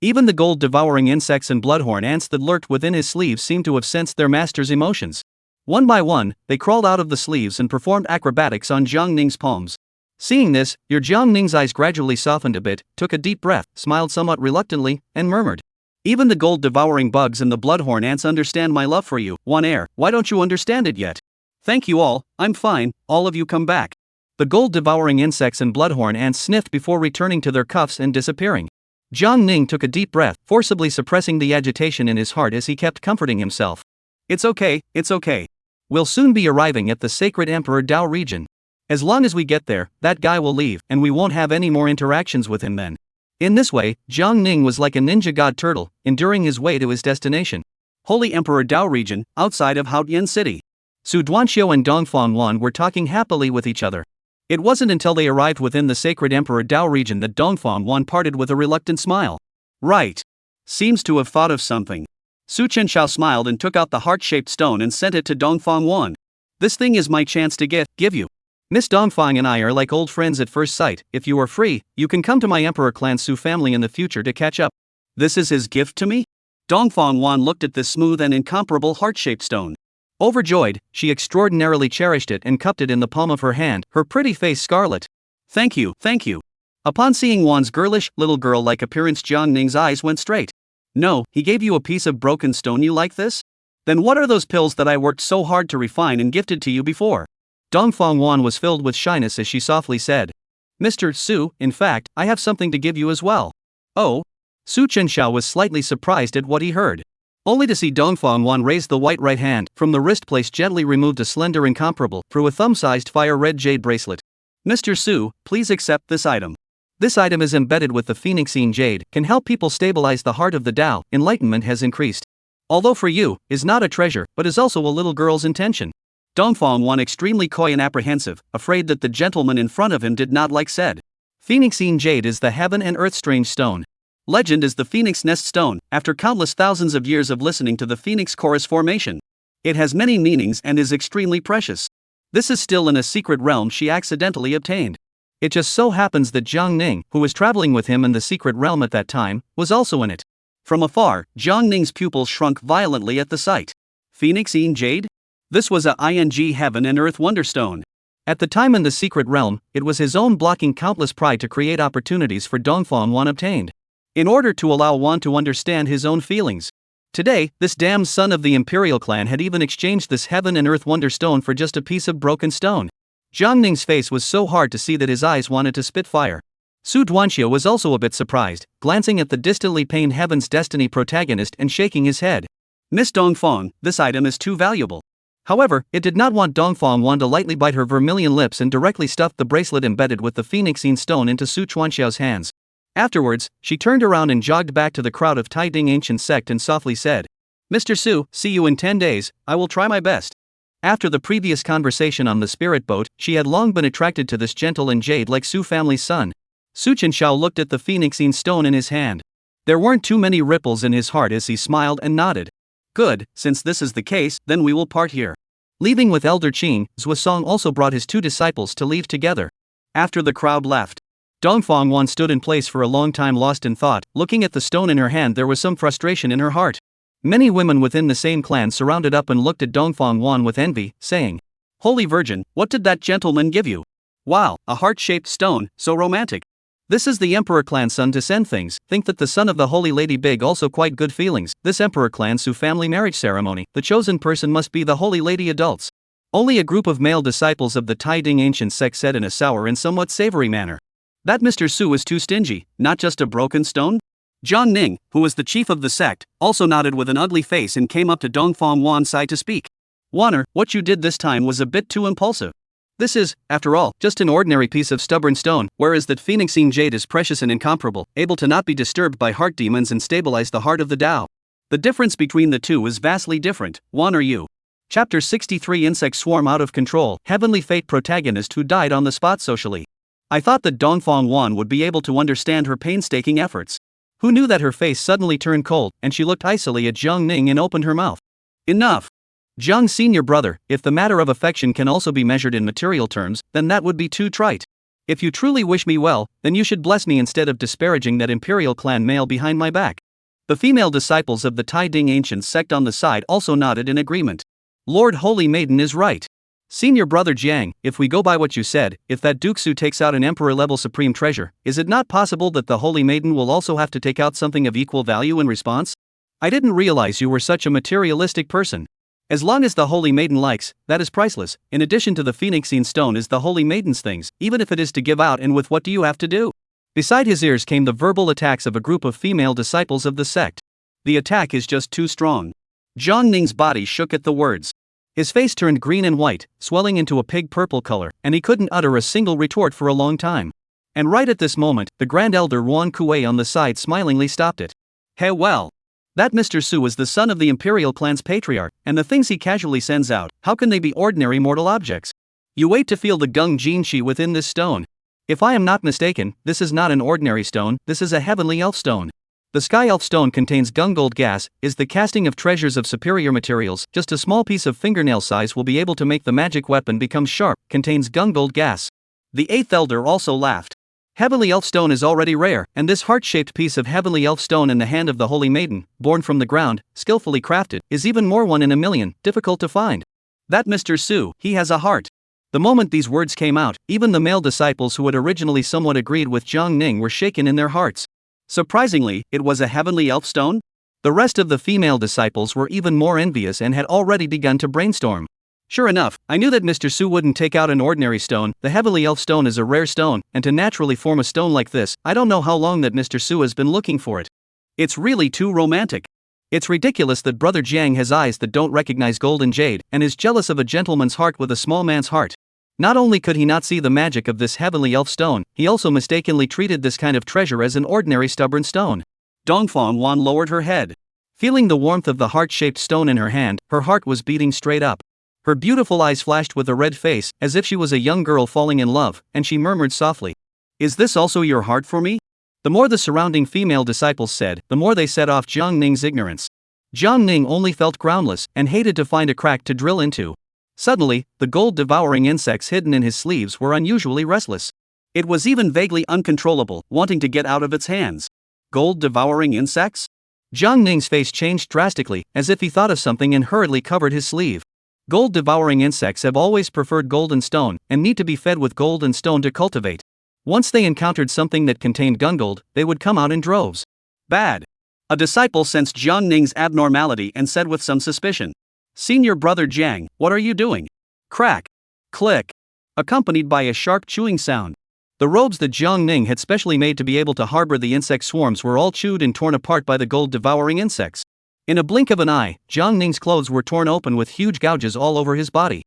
Even the gold-devouring insects and bloodhorn ants that lurked within his sleeves seemed to have sensed their master's emotions. One by one, they crawled out of the sleeves and performed acrobatics on Jiang Ning's palms. Seeing this, your Jiang Ning's eyes gradually softened a bit, took a deep breath, smiled somewhat reluctantly, and murmured, "Even the gold-devouring bugs and the bloodhorn ants understand my love for you, Wan Air, why don't you understand it yet? Thank you all, I'm fine, all of you come back." The gold-devouring insects and bloodhorn ants sniffed before returning to their cuffs and disappearing. Jiang Ning took a deep breath, forcibly suppressing the agitation in his heart as he kept comforting himself. It's okay. We'll soon be arriving at the sacred Emperor Dao region. As long as we get there, that guy will leave, and we won't have any more interactions with him then." In this way, Jiang Ning was like a ninja god turtle, enduring his way to his destination. Holy Emperor Dao region, outside of Haotian City. Su Duanxiu and Dongfang Wan were talking happily with each other. It wasn't until they arrived within the sacred Emperor Dao region that Dongfang Wan parted with a reluctant smile. Right. Seems to have thought of something. Su Chenxiao smiled and took out the heart-shaped stone and sent it to Dongfang Wan. This thing is my chance to give you. Miss Dongfang and I are like old friends at first sight. If you are free, you can come to my Emperor Clan Su family in the future to catch up. This is his gift to me? Dongfang Wan looked at this smooth and incomparable heart-shaped stone. Overjoyed, she extraordinarily cherished it and cupped it in the palm of her hand, her pretty face scarlet. Thank you. Upon seeing Wan's girlish, little girl-like appearance, Jiang Ning's eyes went straight. No, he gave you a piece of broken stone you like this? Then what are those pills that I worked so hard to refine and gifted to you before? Dongfang Wan was filled with shyness as she softly said, "Mr. Su, in fact, I have something to give you as well." Oh? Su Chenxiao was slightly surprised at what he heard. Only to see Dongfang Wan raise the white right hand, from the wrist place gently removed a slender incomparable, through a thumb-sized fire-red jade bracelet. "Mr. Su, please accept this item. This item is embedded with the phoenixine jade, can help people stabilize the heart of the Tao, enlightenment has increased. Although for you, is not a treasure, but is also a little girl's intention." Dongfang Wan, extremely coy and apprehensive, afraid that the gentleman in front of him did not like, said, "Phoenixine jade is the heaven and earth strange stone. Legend is the phoenix nest stone, after countless thousands of years of listening to the phoenix chorus formation. It has many meanings and is extremely precious. This is still in a secret realm she accidentally obtained." It just so happens that Jiang Ning, who was traveling with him in the secret realm at that time, was also in it. From afar, Jiang Ning's pupils shrunk violently at the sight. Phoenixine jade? This was a heaven and earth wonderstone. At the time in the secret realm, it was his own blocking countless pride to create opportunities for Dongfang Wan obtained. In order to allow Wan to understand his own feelings. Today, this damned son of the imperial clan had even exchanged this heaven and earth wonder stone for just a piece of broken stone. Jiang Ning's face was so hard to see that his eyes wanted to spit fire. Su Duanxiu was also a bit surprised, glancing at the distantly pained Heaven's Destiny protagonist and shaking his head. "Miss Dongfang, this item is too valuable. However, it did not want Dongfang Wan to lightly bite her vermilion lips and directly stuffed the bracelet embedded with the phoenixine stone into Su Chuanxiao's hands. Afterwards, she turned around and jogged back to the crowd of Tai Ding Ancient Sect and softly said, "Mr. Su, see you in 10 days, I will try my best." After the previous conversation on the spirit boat, she had long been attracted to this gentle and jade-like Su family's son. Su Chenxiao looked at the phoenixine stone in his hand. There weren't too many ripples in his heart as he smiled and nodded. "Good, since this is the case, then we will part here." Leaving with Elder Qing, Zuosong also brought his 2 disciples to leave together. After the crowd left, Dongfang Wan stood in place for a long time lost in thought. Looking at the stone in her hand, there was some frustration in her heart. Many women within the same clan surrounded up and looked at Dongfang Wan with envy, saying, "Holy Virgin, what did that gentleman give you? Wow, a heart-shaped stone, so romantic. This is the Emperor clan son to send things. Think that the son of the Holy Lady Big also quite good feelings. This Emperor clan Su family marriage ceremony, the chosen person must be the Holy Lady adults." Only a group of male disciples of the Tai Ding Ancient Sect said in a sour and somewhat savory manner, "That Mr. Su is too stingy, not just a broken stone?" Zhang Ning, who was the chief of the sect, also nodded with an ugly face and came up to Dongfang Wan's side to speak. "Wanner, what you did this time was a bit too impulsive. This is, after all, just an ordinary piece of stubborn stone, whereas that phoenixine jade is precious and incomparable, able to not be disturbed by heart demons and stabilize the heart of the Tao. The difference between the two is vastly different. Wan are you?" Chapter 63 Insect Swarm Out of Control, Heavenly Fate protagonist who died on the spot socially. I thought that Dongfang Wan would be able to understand her painstaking efforts. Who knew that her face suddenly turned cold, and she looked icily at Zhang Ning and opened her mouth. "Enough. Zhang's senior brother, if the matter of affection can also be measured in material terms, then that would be too trite. If you truly wish me well, then you should bless me instead of disparaging that imperial clan male behind my back." The female disciples of the Tai Ding Ancient Sect on the side also nodded in agreement. "Lord Holy Maiden is right. Senior brother Jiang, if we go by what you said, if that Duke Su takes out an emperor-level supreme treasure, is it not possible that the Holy Maiden will also have to take out something of equal value in response? I didn't realize you were such a materialistic person. As long as the Holy Maiden likes, that is priceless. In addition to the phoenixine stone is the Holy Maiden's things, even if it is to give out, and with what do you have to do?" Beside his ears came the verbal attacks of a group of female disciples of the sect. "The attack is just too strong." Zhang Ning's body shook at the words. His face turned green and white, swelling into a pig purple color, and he couldn't utter a single retort for a long time. And right at this moment, the Grand Elder Ruan Kuei on the side smilingly stopped it. "Hey well. That Mr. Su is the son of the Imperial clan's patriarch, and the things he casually sends out, how can they be ordinary mortal objects? You wait to feel the Gung Jin Shi within this stone. If I am not mistaken, this is not an ordinary stone, this is a heavenly elf stone. The Sky Elf stone contains gung-gold gas, is the casting of treasures of superior materials, just a small piece of fingernail size will be able to make the magic weapon become sharp, contains gung-gold gas." The 8th elder also laughed. "Heavenly elf stone is already rare, and this heart-shaped piece of heavenly elf stone in the hand of the Holy Maiden, born from the ground, skillfully crafted, is even more 1 in a million, difficult to find. That Mr. Su, he has a heart." The moment these words came out, even the male disciples who had originally somewhat agreed with Zhang Ning were shaken in their hearts. Surprisingly, it was a heavenly elf stone? The rest of the female disciples were even more envious and had already begun to brainstorm. "Sure enough, I knew that Mr. Su wouldn't take out an ordinary stone. The heavenly elf stone is a rare stone, and to naturally form a stone like this, I don't know how long that Mr. Su has been looking for it. It's really too romantic. It's ridiculous that Brother Jiang has eyes that don't recognize gold and jade, and is jealous of a gentleman's heart with a small man's heart. Not only could he not see the magic of this heavenly elf stone, he also mistakenly treated this kind of treasure as an ordinary stubborn stone." Dongfang Wan lowered her head. Feeling the warmth of the heart-shaped stone in her hand, her heart was beating straight up. Her beautiful eyes flashed with a red face, as if she was a young girl falling in love, and she murmured softly, "Is this also your heart for me?" The more the surrounding female disciples said, the more they set off Zhang Ning's ignorance. Zhang Ning only felt groundless, and hated to find a crack to drill into. Suddenly, the gold-devouring insects hidden in his sleeves were unusually restless. It was even vaguely uncontrollable, wanting to get out of its hands. Gold-devouring insects? Zhang Ning's face changed drastically, as if he thought of something and hurriedly covered his sleeve. Gold-devouring insects have always preferred gold and stone, and need to be fed with gold and stone to cultivate. Once they encountered something that contained gungold, they would come out in droves. Bad. A disciple sensed Zhang Ning's abnormality and said with some suspicion, "Senior brother Jiang, what are you doing?" Crack. Click. Accompanied by a sharp chewing sound. The robes that Zhang Ning had specially made to be able to harbor the insect swarms were all chewed and torn apart by the gold-devouring insects. In a blink of an eye, Jiang Ning's clothes were torn open with huge gouges all over his body.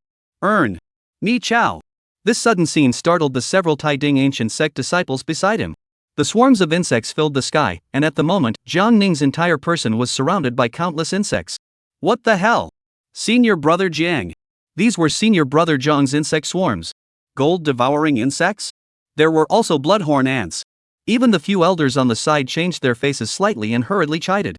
Ni Chao. This sudden scene startled the several Taiding ancient sect disciples beside him. The swarms of insects filled the sky, and at the moment, Jiang Ning's entire person was surrounded by countless insects. What the hell? Senior brother Jiang. These were senior brother Jiang's insect swarms. Gold-devouring insects? There were also bloodhorn ants. Even the few elders on the side changed their faces slightly and hurriedly chided.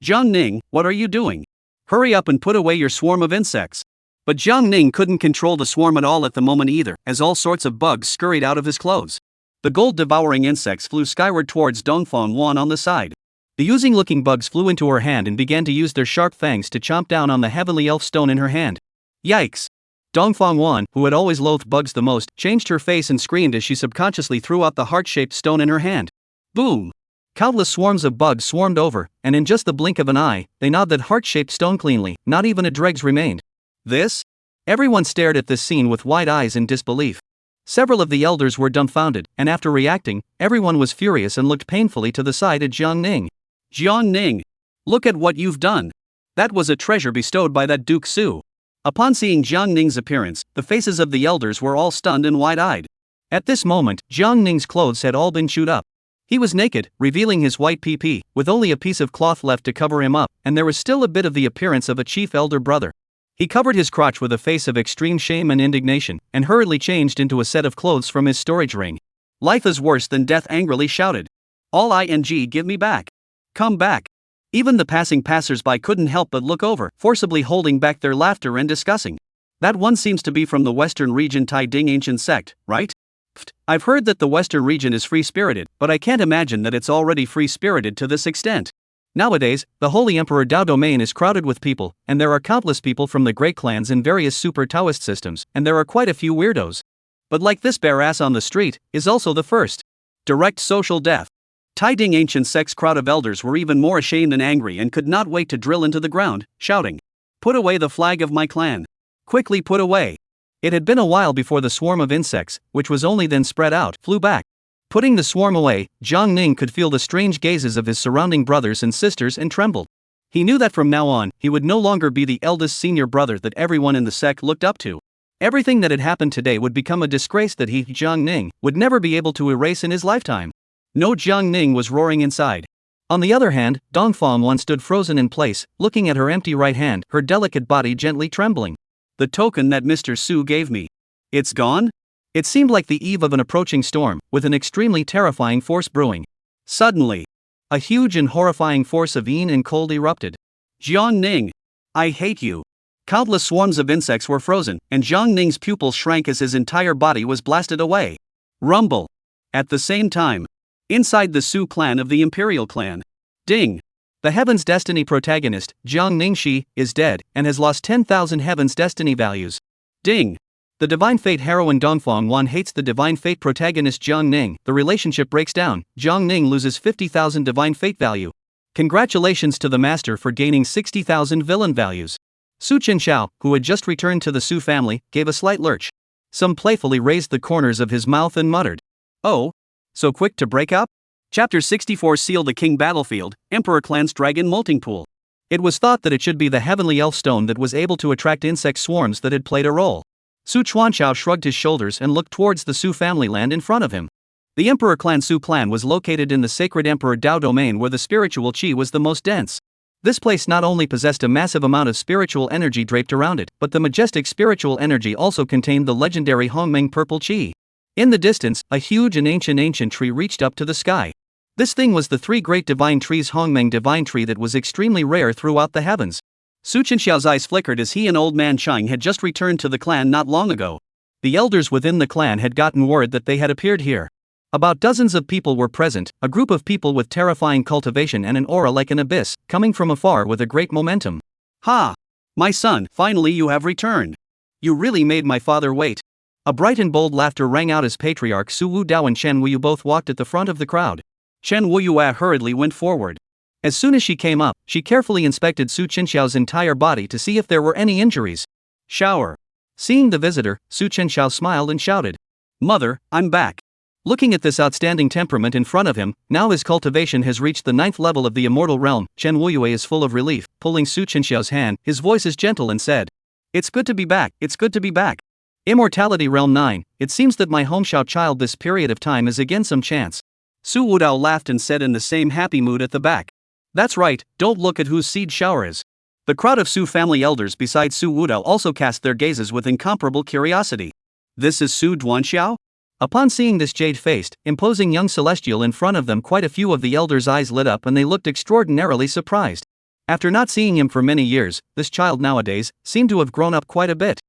Jiang Ning, what are you doing? Hurry up and put away your swarm of insects. But Jiang Ning couldn't control the swarm at all at the moment either, as all sorts of bugs scurried out of his clothes. The gold-devouring insects flew skyward towards Dongfang Wan on the side. The oozing-looking bugs flew into her hand and began to use their sharp fangs to chomp down on the heavenly elf stone in her hand. Yikes! Dongfang Wan, who had always loathed bugs the most, changed her face and screamed as she subconsciously threw out the heart-shaped stone in her hand. Boom! Countless swarms of bugs swarmed over, and in just the blink of an eye, they gnawed that heart-shaped stone cleanly, not even a dregs remained. This? Everyone stared at this scene with wide eyes in disbelief. Several of the elders were dumbfounded, and after reacting, everyone was furious and looked painfully to the side at Jiang Ning. Jiang Ning! Look at what you've done! That was a treasure bestowed by that Duke Su. Upon seeing Jiang Ning's appearance, the faces of the elders were all stunned and wide-eyed. At this moment, Jiang Ning's clothes had all been chewed up. He was naked, revealing his white PP, with only a piece of cloth left to cover him up, and there was still a bit of the appearance of a chief elder brother. He covered his crotch with a face of extreme shame and indignation, and hurriedly changed into a set of clothes from his storage ring. Life is worse than death, angrily shouted. All ing, give me back. Come back. Even the passing passers-by couldn't help but look over, forcibly holding back their laughter and discussing. That one seems to be from the western region Taiding ancient sect, right? Pfft, I've heard that the western region is free-spirited, but I can't imagine that it's already free-spirited to this extent. Nowadays, the Holy Emperor Dao domain is crowded with people, and there are countless people from the great clans in various super Taoist systems, and there are quite a few weirdos. But like this bare ass on the street, is also the first. Direct social death. Taiding ancient sect's crowd of elders were even more ashamed and angry and could not wait to drill into the ground, shouting, "Put away the flag of my clan. Quickly put away." It had been a while before the swarm of insects, which was only then spread out, flew back. Putting the swarm away, Jiang Ning could feel the strange gazes of his surrounding brothers and sisters and trembled. He knew that from now on, he would no longer be the eldest senior brother that everyone in the sect looked up to. Everything that had happened today would become a disgrace that he, Jiang Ning, would never be able to erase in his lifetime. No, Jiang Ning was roaring inside. On the other hand, Dongfang Wan stood frozen in place, looking at her empty right hand, her delicate body gently trembling. The token that Mr. Su gave me. It's gone? It seemed like the eve of an approaching storm, with an extremely terrifying force brewing. Suddenly, a huge and horrifying force of yin and cold erupted. Jiang Ning, I hate you. Countless swarms of insects were frozen, and Jiang Ning's pupils shrank as his entire body was blasted away. Rumble. At the same time, inside the Su clan of the Imperial clan, ding. The Heaven's Destiny protagonist, Jiang Ningxi, is dead, and has lost 10,000 Heaven's Destiny values. Ding. The Divine Fate heroine Dongfang Wan hates the Divine Fate protagonist Jiang Ning. The relationship breaks down. Jiang Ning loses 50,000 Divine Fate value. Congratulations to the master for gaining 60,000 villain values. Su Chenxiao, who had just returned to the Su family, gave a slight lurch. Some playfully raised the corners of his mouth and muttered, "Oh, so quick to break up?" Chapter 64 Seal the King Battlefield, Emperor Clan's Dragon Molting Pool. It was thought that it should be the heavenly elf stone that was able to attract insect swarms that had played a role. Su Chuanxiao shrugged his shoulders and looked towards the Su family land in front of him. The Emperor Clan Su clan was located in the sacred Emperor Dao domain where the spiritual qi was the most dense. This place not only possessed a massive amount of spiritual energy draped around it, but the majestic spiritual energy also contained the legendary Hongmeng purple qi. In the distance, a huge and ancient tree reached up to the sky. This thing was the three great divine trees Hongmeng divine tree that was extremely rare throughout the heavens. Su Chenxiao's eyes flickered as he and old man Chang had just returned to the clan not long ago. The elders within the clan had gotten word that they had appeared here. About dozens of people were present, a group of people with terrifying cultivation and an aura like an abyss, coming from afar with a great momentum. "Ha! My son, finally you have returned. You really made my father wait." A bright and bold laughter rang out as Patriarch Su Wudao and Chen Wuyu both walked at the front of the crowd. Chen Wuyu hurriedly went forward. As soon as she came up, she carefully inspected Su Chenxiao's entire body to see if there were any injuries. Shower. Seeing the visitor, Su Chenxiao smiled and shouted, "Mother, I'm back." Looking at this outstanding temperament in front of him, now his cultivation has reached the 9th level of the immortal realm. Chen Wuyue is full of relief, pulling Su Chenxiao's hand. His voice is gentle and said, "It's good to be back, it's good to be back. Immortality Realm 9, it seems that my Hongxiao child this period of time is again some chance." Su Wudao laughed and said in the same happy mood at the back, "That's right, don't look at whose seed shower is." The crowd of Su family elders besides Su Wudao also cast their gazes with incomparable curiosity. This is Su Duanxiao? Upon seeing this jade-faced, imposing young celestial in front of them, quite a few of the elders' eyes lit up and they looked extraordinarily surprised. After not seeing him for many years, this child nowadays seemed to have grown up quite a bit.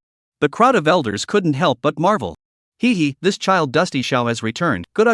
The crowd of elders couldn't help but marvel. Hee, this child Dusty Xiao has returned, good.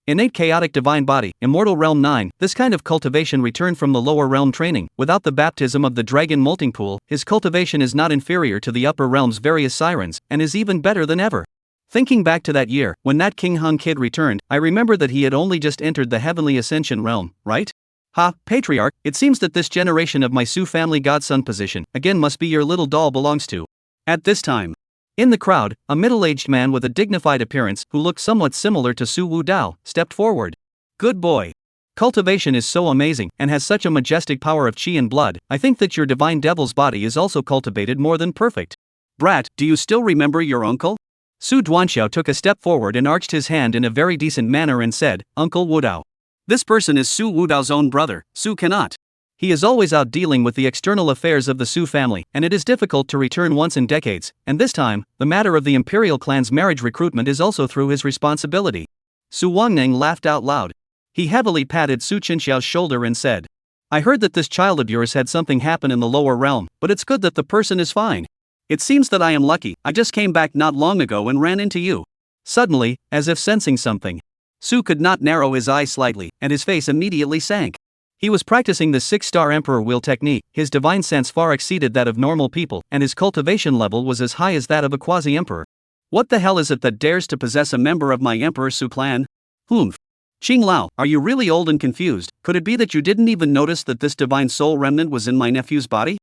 Innate chaotic divine body, immortal realm 9, this kind of cultivation returned from the lower realm training. Without the baptism of the dragon molting pool, his cultivation is not inferior to the upper realm's various sirens, and is even better than ever. Thinking back to that year, when that King Hung kid returned, I remember that he had only just entered the heavenly Ascension realm, right? Ha, patriarch, it seems that this generation of my Su family godson position, again must be your little doll belongs to. At this time, in the crowd, a middle-aged man with a dignified appearance, who looked somewhat similar to Su Wudao, stepped forward. Good boy. Cultivation is so amazing, and has such a majestic power of chi and blood. I think that your divine devil's body is also cultivated more than perfect. Brat, do you still remember your uncle? Su Duanxiao took a step forward and arched his hand in a very decent manner and said, Uncle Wudao. This person is Su Wudao's own brother, Su cannot. He is always out dealing with the external affairs of the Su family, and it is difficult to return once in decades, and this time, the matter of the imperial clan's marriage recruitment is also through his responsibility. Su Wangning laughed out loud. He heavily patted Su Chenxiao's shoulder and said, I heard that this child of yours had something happen in the lower realm, but it's good that the person is fine. It seems that I am lucky, I just came back not long ago and ran into you. Suddenly, as if sensing something, Su could not narrow his eyes slightly, and his face immediately sank. He was practicing the 6-star Emperor Wheel technique, his divine sense far exceeded that of normal people, and his cultivation level was as high as that of a quasi-emperor. What the hell is it that dares to possess a member of my Emperor Su clan? Humph. Qing Lao, are you really old and confused? Could it be that you didn't even notice that this divine soul remnant was in my nephew's body?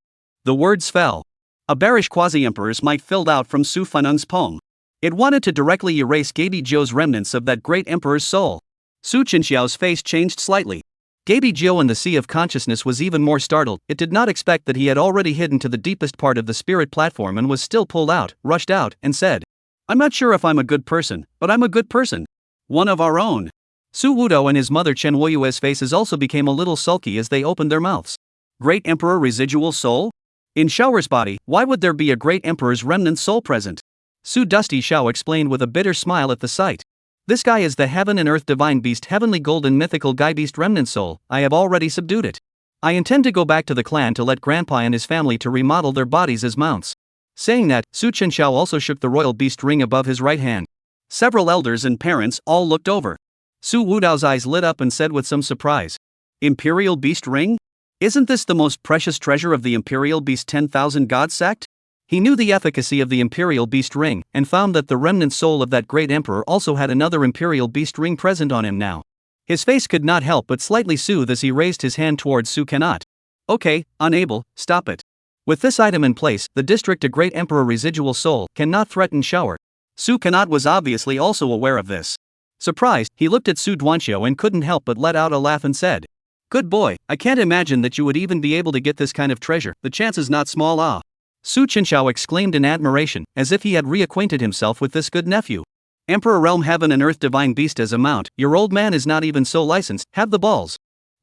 The words fell. A bearish quasi-emperor's might filled out from Su Fanung's palm. It wanted to directly erase Gaby Jiu's remnants of that great emperor's soul. Su Chenxiao's face changed slightly. Gaby Jiu in the sea of consciousness was even more startled. It did not expect that he had already hidden to the deepest part of the spirit platform and was still pulled out, rushed out, and said, I'm not sure if I'm a good person, but I'm a good person. One of our own. Su Wudao and his mother Chen Woyue's faces also became a little sulky as they opened their mouths. Great Emperor residual soul? In Xiaoer's body, why would there be a great emperor's remnant soul present? Su Dusty Xiao explained with a bitter smile at the sight. This guy is the heaven and earth divine beast, heavenly golden mythical guy beast remnant soul. I have already subdued it. I intend to go back to the clan to let grandpa and his family to remodel their bodies as mounts. Saying that, Su Chenxiao also shook the royal beast ring above his right hand. Several elders and parents all looked over. Su Wudao's eyes lit up and said with some surprise, Imperial beast ring? Isn't this the most precious treasure of the Imperial Beast 10,000 God Sect? He knew the efficacy of the Imperial Beast Ring, and found that the remnant soul of that great emperor also had another Imperial Beast Ring present on him now. His face could not help but slightly soothe as he raised his hand towards Su cannot. Okay, unable, stop it. With this item in place, the district a great emperor residual soul cannot threaten Xiaoer. Su cannot was obviously also aware of this. Surprised, he looked at Su Duanxiao and couldn't help but let out a laugh and said, Good boy, I can't imagine that you would even be able to get this kind of treasure, the chance is not small. Ah. Su Chenxiao exclaimed in admiration, as if he had reacquainted himself with this good nephew. Emperor Realm Heaven and Earth Divine Beast as a mount, your old man is not even so licensed, have the balls.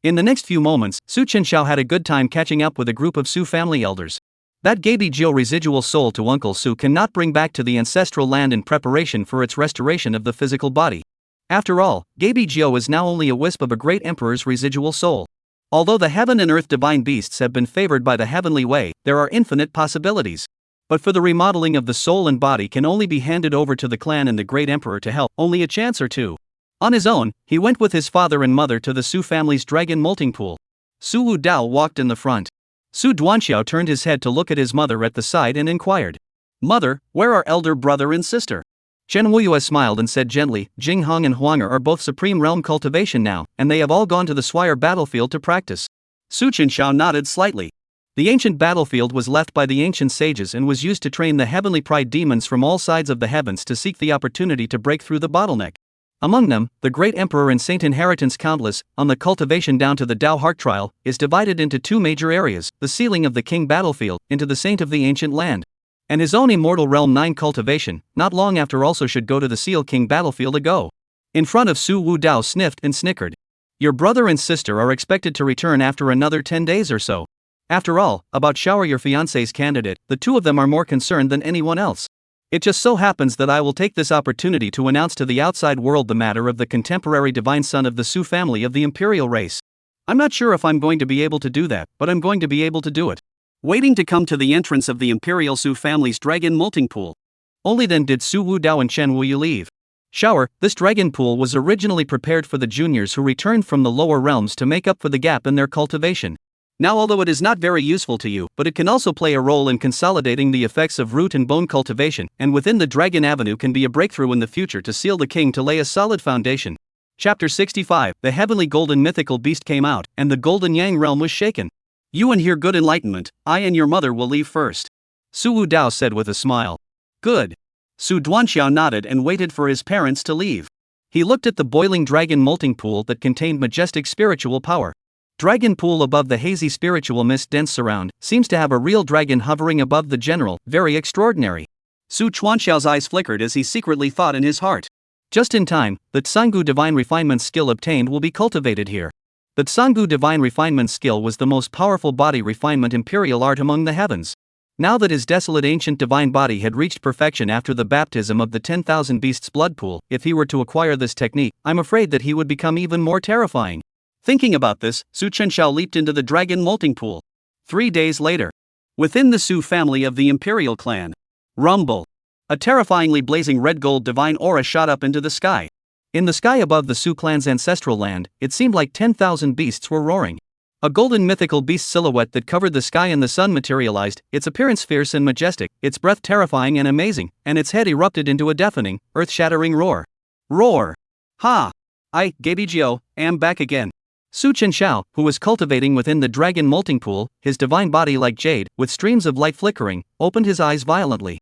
In the next few moments, Su Chenxiao had a good time catching up with a group of Su family elders. That Gaby Jiu residual soul to Uncle Su cannot bring back to the ancestral land in preparation for its restoration of the physical body. After all, Gaby Jiu is now only a wisp of a great emperor's residual soul. Although the heaven and earth divine beasts have been favored by the heavenly way, there are infinite possibilities. But for the remodeling of the soul and body can only be handed over to the clan and the great emperor to help, only a chance or two. On his own, he went with his father and mother to the Su family's dragon molting pool. Su Wudao walked in the front. Su Duanxiao turned his head to look at his mother at the side and inquired, Mother, where are elder brother and sister? Chen Wuyue smiled and said gently, Jing Hong and Huanger are both supreme realm cultivation now, and they have all gone to the Swire battlefield to practice. Su Chenxiao nodded slightly. The ancient battlefield was left by the ancient sages and was used to train the heavenly pride demons from all sides of the heavens to seek the opportunity to break through the bottleneck. Among them, the great emperor and saint inheritance countless, on the cultivation down to the Tao heart trial, is divided into two major areas, the sealing of the king battlefield, into the saint of the ancient land. And his own immortal realm 9 cultivation, not long after also should go to the seal king battlefield ago. In front of Su Wu Dao sniffed and snickered. Your brother and sister are expected to return after another 10 days or so. After all, about shower your fiancé's candidate, the two of them are more concerned than anyone else. It just so happens that I will take this opportunity to announce to the outside world the matter of the contemporary divine son of the Su family of the imperial race. I'm not sure if I'm going to be able to do that, but I'm going to be able to do it. Waiting to come to the entrance of the imperial Su family's dragon molting pool. Only then did Su Wu Dao and Chen Wu Yu leave. Shower, this dragon pool was originally prepared for the juniors who returned from the lower realms to make up for the gap in their cultivation. Now, although it is not very useful to you, but it can also play a role in consolidating the effects of root and bone cultivation, and within the Dragon Avenue can be a breakthrough in the future to seal the king to lay a solid foundation. Chapter 65, the heavenly golden mythical beast came out, and the golden yang realm was shaken. You and hear good enlightenment, I and your mother will leave first. Su Wu Dao said with a smile. Good. Su Duanxiao nodded and waited for his parents to leave. He looked at the boiling dragon molting pool that contained majestic spiritual power. Dragon pool above the hazy spiritual mist dense surround, seems to have a real dragon hovering above the general, very extraordinary. Su Chuanxiao's eyes flickered as he secretly thought in his heart. Just in time, the Tsangu divine refinement skill obtained will be cultivated here. The Tsangu divine refinement skill was the most powerful body refinement imperial art among the heavens. Now that his desolate ancient divine body had reached perfection after the baptism of the 10,000 beasts blood pool, if he were to acquire this technique, I'm afraid that he would become even more terrifying. Thinking about this, Su Chenxiao leaped into the dragon molting pool. 3 days later, within the Su family of the imperial clan, rumble. A terrifyingly blazing red-gold divine aura shot up into the sky. In the sky above the Su clan's ancestral land, it seemed like 10,000 beasts were roaring. A golden mythical beast silhouette that covered the sky and the sun materialized, its appearance fierce and majestic, its breath terrifying and amazing, and its head erupted into a deafening, earth-shattering roar. Roar! Ha! I, Gaibijio, am back again. Su Chenxiao, who was cultivating within the dragon molting pool, his divine body like jade, with streams of light flickering, opened his eyes violently.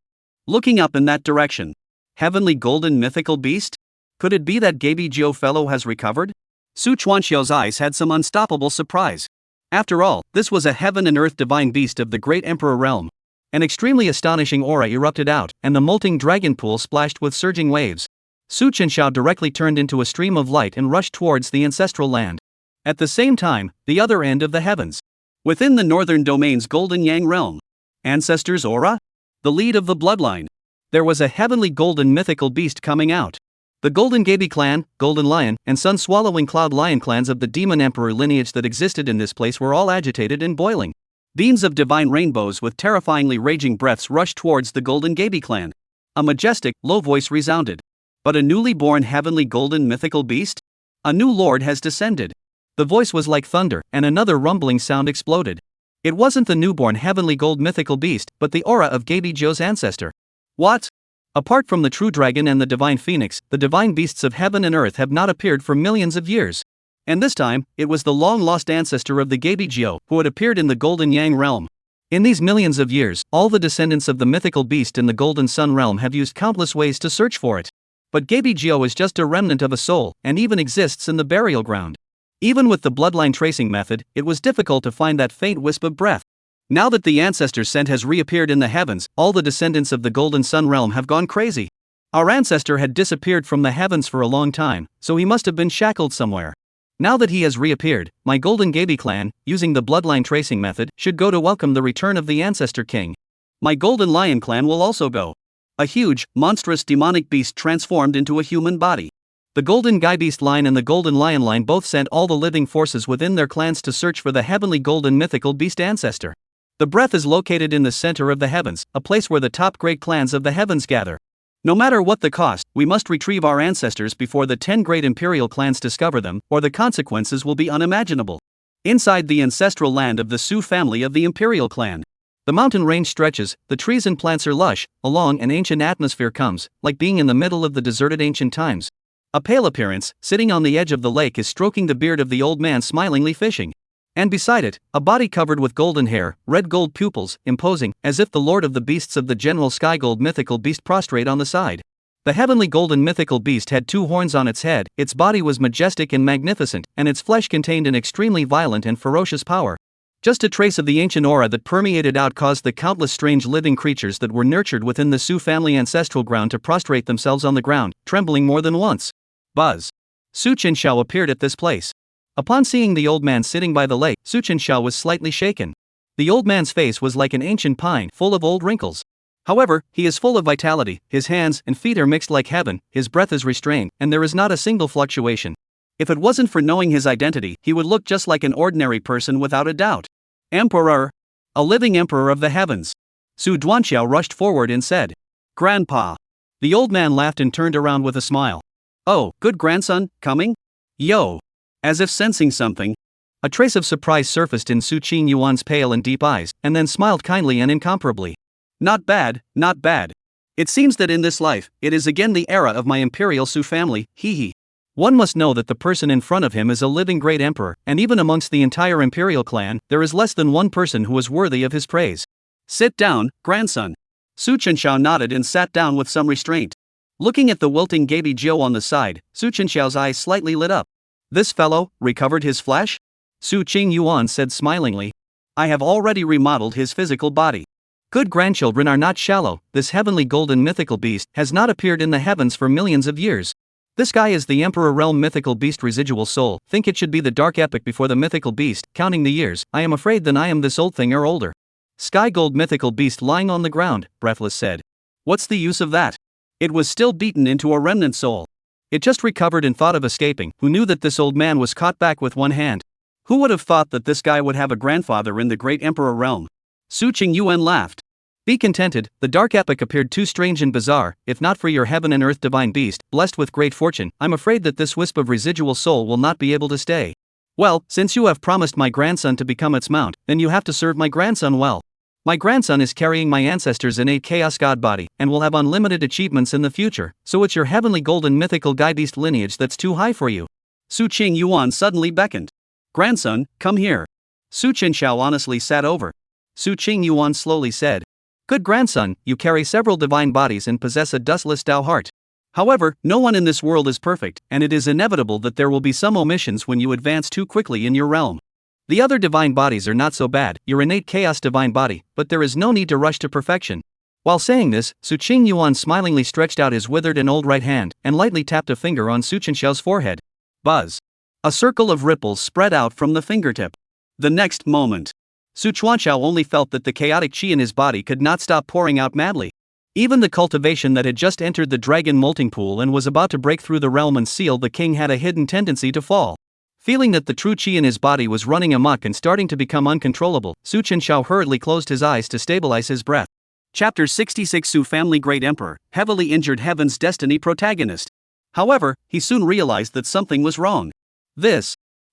Looking up in that direction. Heavenly golden mythical beast? Could it be that Gaibijio fellow has recovered? Su Chuanxiao's eyes had some unstoppable surprise. After all, this was a heaven and earth divine beast of the great emperor realm. An extremely astonishing aura erupted out, and the molting dragon pool splashed with surging waves. Su Chenxiao directly turned into a stream of light and rushed towards the ancestral land. At the same time, the other end of the heavens. Within the northern domain's golden yang realm. Ancestors' aura? The lead of the bloodline. There was a heavenly golden mythical beast coming out. The Golden Gaby clan, Golden Lion, and Sun-Swallowing Cloud Lion clans of the demon emperor lineage that existed in this place were all agitated and boiling. Beams of divine rainbows with terrifyingly raging breaths rushed towards the Golden Gaby clan. A majestic, low voice resounded. But a newly born heavenly golden mythical beast? A new lord has descended. The voice was like thunder, and another rumbling sound exploded. It wasn't the newborn heavenly gold mythical beast, but the aura of Gaibijio's ancestor. What? Apart from the true dragon and the divine phoenix, the divine beasts of heaven and earth have not appeared for millions of years. And this time, it was the long-lost ancestor of the Gaibijio, who had appeared in the golden yang realm. In these millions of years, all the descendants of the mythical beast in the golden sun realm have used countless ways to search for it. But Gaibijio is just a remnant of a soul, and even exists in the burial ground. Even with the bloodline tracing method, it was difficult to find that faint wisp of breath. Now that the ancestor scent has reappeared in the heavens, all the descendants of the Golden Sun realm have gone crazy. Our ancestor had disappeared from the heavens for a long time, so he must have been shackled somewhere. Now that he has reappeared, my Golden Gaby clan, using the bloodline tracing method, should go to welcome the return of the ancestor king. My Golden Lion clan will also go. A huge, monstrous demonic beast transformed into a human body. The Golden Guy Beast line and the Golden Lion line both sent all the living forces within their clans to search for the heavenly golden mythical beast ancestor. The breath is located in the center of the heavens, a place where the top great clans of the heavens gather. No matter what the cost, we must retrieve our ancestors before the 10 great imperial clans discover them, or the consequences will be unimaginable. Inside the ancestral land of the Su family of the imperial clan. The mountain range stretches, the trees and plants are lush, along an ancient atmosphere comes, like being in the middle of the deserted ancient times. A pale appearance, sitting on the edge of the lake is stroking the beard of the old man smilingly fishing. And beside it, a body covered with golden hair, red gold pupils, imposing, as if the lord of the beasts of the general sky gold mythical beast prostrate on the side. The heavenly golden mythical beast had 2 horns on its head, its body was majestic and magnificent, and its flesh contained an extremely violent and ferocious power. Just a trace of the ancient aura that permeated out caused the countless strange living creatures that were nurtured within the Su family ancestral ground to prostrate themselves on the ground, trembling more than once. Buzz. Su Chenxiao appeared at this place. Upon seeing the old man sitting by the lake, Su Chenxiao was slightly shaken. The old man's face was like an ancient pine, full of old wrinkles. However, he is full of vitality, his hands and feet are mixed like heaven, his breath is restrained, and there is not a single fluctuation. If it wasn't for knowing his identity, he would look just like an ordinary person without a doubt. Emperor! A living emperor of the heavens! Su Duanqiao rushed forward and said. Grandpa! The old man laughed and turned around with a smile. Oh, good grandson, coming? Yo! As if sensing something. A trace of surprise surfaced in Su Qingyuan's pale and deep eyes, and then smiled kindly and incomparably. Not bad, not bad. It seems that in this life, it is again the era of my imperial Su family, hee. One must know that the person in front of him is a living great emperor, and even amongst the entire imperial clan, there is less than one person who is worthy of his praise. Sit down, grandson. Su Chenxiao nodded and sat down with some restraint. Looking at the wilting Gaby Jiu on the side, Su Chenxiao's eyes slightly lit up. This fellow, recovered his flesh? Su Qingyuan said smilingly. I have already remodeled his physical body. Good grandchildren are not shallow, this heavenly golden mythical beast has not appeared in the heavens for millions of years. This guy is the Emperor Realm mythical beast residual soul, think it should be the dark epic before the mythical beast, counting the years, I am afraid then I am this old thing or older. Sky gold mythical beast lying on the ground, Breathless said. What's the use of that? It was still beaten into a remnant soul. It just recovered and thought of escaping, who knew that this old man was caught back with one hand? Who would have thought that this guy would have a grandfather in the great Emperor Realm? Su Qingyuan laughed. Be contented, the dark epic appeared too strange and bizarre, if not for your heaven and earth divine beast, blessed with great fortune, I'm afraid that this wisp of residual soul will not be able to stay. Well, since you have promised my grandson to become its mount, then you have to serve my grandson well. My grandson is carrying my ancestors' innate chaos god body, and will have unlimited achievements in the future, so it's your heavenly golden mythical guy beast lineage that's too high for you. Su Qingyuan suddenly beckoned. Grandson, come here. Su Chenxiao honestly sat over. Su Qingyuan slowly said. Good grandson, you carry several divine bodies and possess a dustless Tao heart. However, no one in this world is perfect, and it is inevitable that there will be some omissions when you advance too quickly in your realm. The other divine bodies are not so bad, your innate chaos divine body, but there is no need to rush to perfection. While saying this, Su Qingyuan smilingly stretched out his withered and old right hand, and lightly tapped a finger on Su Chenxiao's forehead. Buzz. A circle of ripples spread out from the fingertip. The next moment, Su Chuanqiao only felt that the chaotic qi in his body could not stop pouring out madly. Even the cultivation that had just entered the dragon molting pool and was about to break through the realm and seal the king had a hidden tendency to fall. Feeling that the true qi in his body was running amok and starting to become uncontrollable, Su Chenxiao hurriedly closed his eyes to stabilize his breath. Chapter 66 Su Family Great Emperor, Heavily Injured Heaven's Destiny Protagonist. However, he soon realized that something was wrong.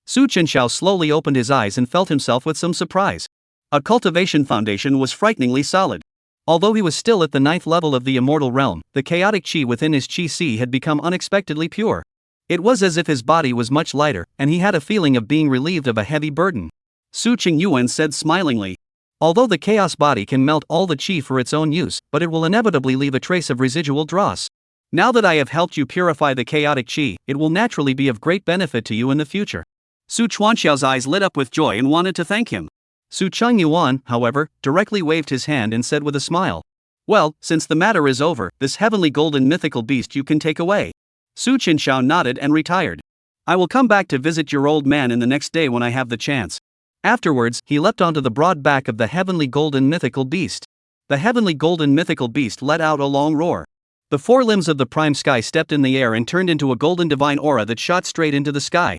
Su Chenxiao slowly opened his eyes and felt himself with some surprise. A cultivation foundation was frighteningly solid. Although he was still at the 9th level of the immortal realm, the chaotic qi within his qi sea had become unexpectedly pure. It was as if his body was much lighter, and he had a feeling of being relieved of a heavy burden. Su Qingyuan said smilingly. Although the chaos body can melt all the qi for its own use, but it will inevitably leave a trace of residual dross. Now that I have helped you purify the chaotic qi, it will naturally be of great benefit to you in the future. Su Chuanqiao's eyes lit up with joy and wanted to thank him. Su Qingyuan, however, directly waved his hand and said with a smile. Well, since the matter is over, this heavenly golden mythical beast you can take away. Su Chenxiao nodded and retired. I will come back to visit your old man in the next day when I have the chance. Afterwards, he leapt onto the broad back of the heavenly golden mythical beast. The heavenly golden mythical beast let out a long roar. The 4 limbs of the prime sky stepped in the air and turned into a golden divine aura that shot straight into the sky.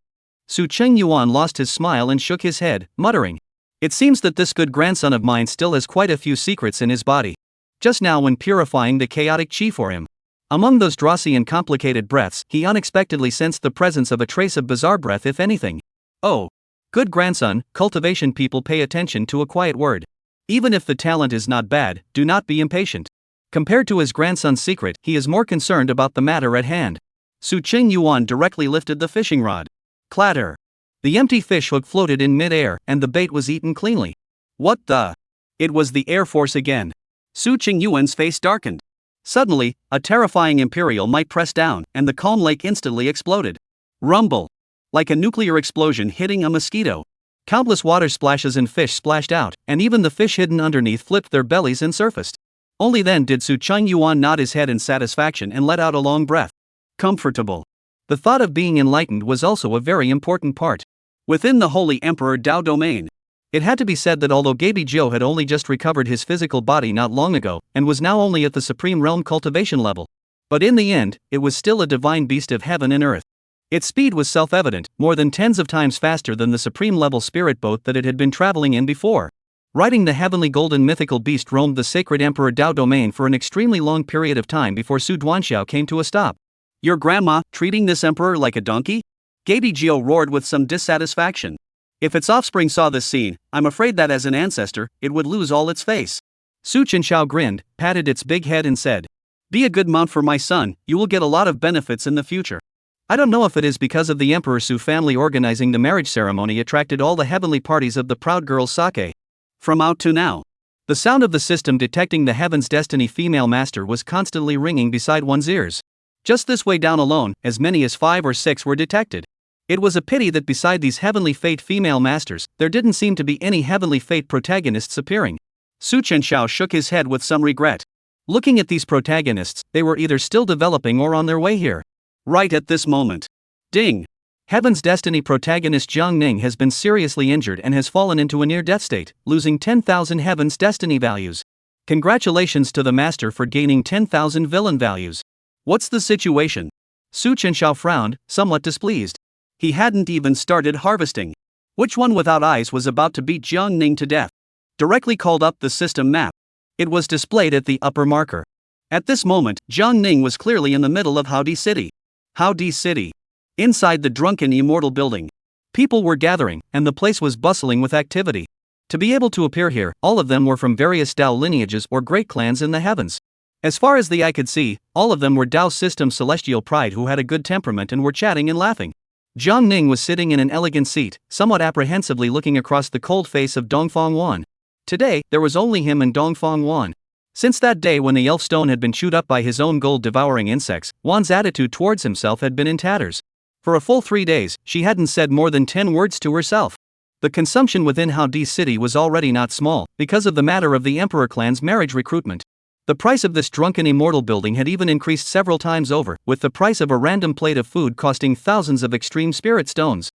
Su Qingyuan lost his smile and shook his head, muttering. It seems that this good grandson of mine still has quite a few secrets in his body. Just now when purifying the chaotic qi for him. Among those drossy and complicated breaths, he unexpectedly sensed the presence of a trace of bizarre breath if anything. Oh. Good grandson, cultivation people pay attention to a quiet word. Even if the talent is not bad, do not be impatient. Compared to his grandson's secret, he is more concerned about the matter at hand. Su Qingyuan directly lifted the fishing rod. Clatter. The empty fish hook floated in mid-air, and the bait was eaten cleanly. What the? It was the Air Force again. Su Qingyuan's face darkened. Suddenly, a terrifying imperial might pressed down, and the calm lake instantly exploded. Rumble. Like a nuclear explosion hitting a mosquito. Countless water splashes and fish splashed out, and even the fish hidden underneath flipped their bellies and surfaced. Only then did Su Cheng Yuan nod his head in satisfaction and let out a long breath. Comfortable. The thought of being enlightened was also a very important part. Within the Holy Emperor Dao domain, it had to be said that although Gaby Jiu had only just recovered his physical body not long ago, and was now only at the Supreme Realm cultivation level, but in the end, it was still a divine beast of heaven and earth. Its speed was self-evident, more than tens of times faster than the Supreme level spirit boat that it had been traveling in before. Riding the heavenly golden mythical beast roamed the sacred Emperor Dao domain for an extremely long period of time before Su Duanxiao came to a stop. Your grandma, treating this emperor like a donkey? Gaby Jiu roared with some dissatisfaction. If its offspring saw this scene, I'm afraid that as an ancestor, it would lose all its face. Su Chenxiao grinned, patted its big head and said, "Be a good mount for my son, you will get a lot of benefits in the future." I don't know if it is because of the Emperor Su family organizing the marriage ceremony attracted all the heavenly parties of the proud girl's sake. From out to now. The sound of the system detecting the Heaven's Destiny female master was constantly ringing beside one's ears. Just this way down alone, as many as 5 or 6 were detected. It was a pity that beside these heavenly fate female masters, there didn't seem to be any heavenly fate protagonists appearing. Su Chenxiao shook his head with some regret. Looking at these protagonists, they were either still developing or on their way here. Right at this moment. Ding! Heaven's Destiny protagonist Jiang Ning has been seriously injured and has fallen into a near-death state, losing 10,000 Heaven's Destiny values. Congratulations to the master for gaining 10,000 villain values. What's the situation? Su Chenxiao frowned, somewhat displeased. He hadn't even started harvesting. Which one without eyes was about to beat Jiang Ning to death? Directly called up the system map. It was displayed at the upper marker. At this moment, Jiang Ning was clearly in the middle of Howdy City. Howdy City. Inside the drunken immortal building. People were gathering, and the place was bustling with activity. To be able to appear here, all of them were from various Dao lineages or great clans in the heavens. As far as the eye could see, all of them were Dao system celestial pride who had a good temperament and were chatting and laughing. Jiang Ning was sitting in an elegant seat, somewhat apprehensively looking across the cold face of Dongfang Wan. Today, there was only him and Dongfang Wan. Since that day when the elf stone had been chewed up by his own gold-devouring insects, Wan's attitude towards himself had been in tatters. For a full 3 days, she hadn't said more than 10 words to herself. The consumption within Howdy City was already not small, because of the matter of the Emperor clan's marriage recruitment. The price of this drunken immortal building had even increased several times over, with the price of a random plate of food costing thousands of extreme spirit stones.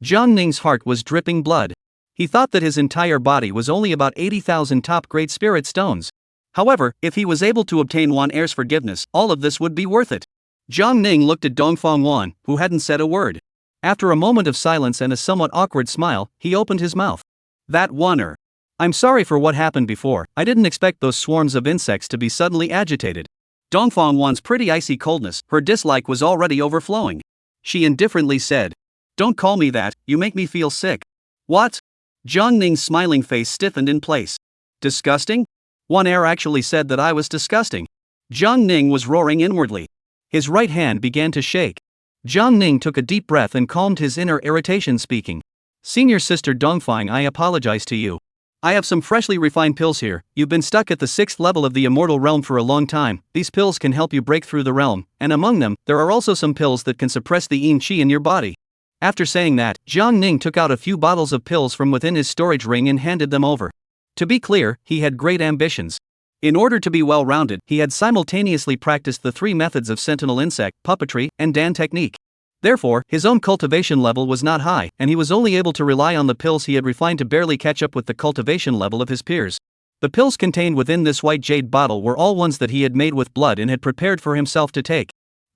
Jiang Ning's heart was dripping blood. He thought that his entire body was only about 80,000 top-grade spirit stones. However, if he was able to obtain Wan Heir's forgiveness, all of this would be worth it. Jiang Ning looked at Dongfang Wan, who hadn't said a word. After a moment of silence and a somewhat awkward smile, he opened his mouth. That Wanner. I'm sorry for what happened before, I didn't expect those swarms of insects to be suddenly agitated. Dongfang Wan's pretty icy coldness, her dislike was already overflowing. She indifferently said, "Don't call me that, you make me feel sick." What? Jiang Ning's smiling face stiffened in place. Disgusting? Wan Heir actually said that I was disgusting. Jiang Ning was roaring inwardly. His right hand began to shake. Jiang Ning took a deep breath and calmed his inner irritation, speaking. Senior sister Dongfang, I apologize to you. I have some freshly refined pills here. You've been stuck at the 6th level of the immortal realm for a long time. These pills can help you break through the realm, and among them, there are also some pills that can suppress the yin qi in your body. After saying that, Jiang Ning took out a few bottles of pills from within his storage ring and handed them over. To be clear, he had great ambitions. In order to be well-rounded, he had simultaneously practiced the 3 methods of sentinel insect, puppetry, and Dan technique. Therefore, his own cultivation level was not high, and he was only able to rely on the pills he had refined to barely catch up with the cultivation level of his peers. The pills contained within this white jade bottle were all ones that he had made with blood and had prepared for himself to take.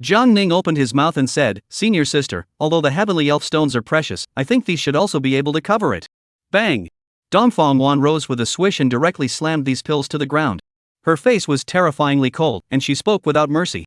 Jiang Ning opened his mouth and said, Senior sister, although the heavenly elf stones are precious, I think these should also be able to cover it. Bang! Dongfang Wan rose with a swish and directly slammed these pills to the ground. Her face was terrifyingly cold, and she spoke without mercy.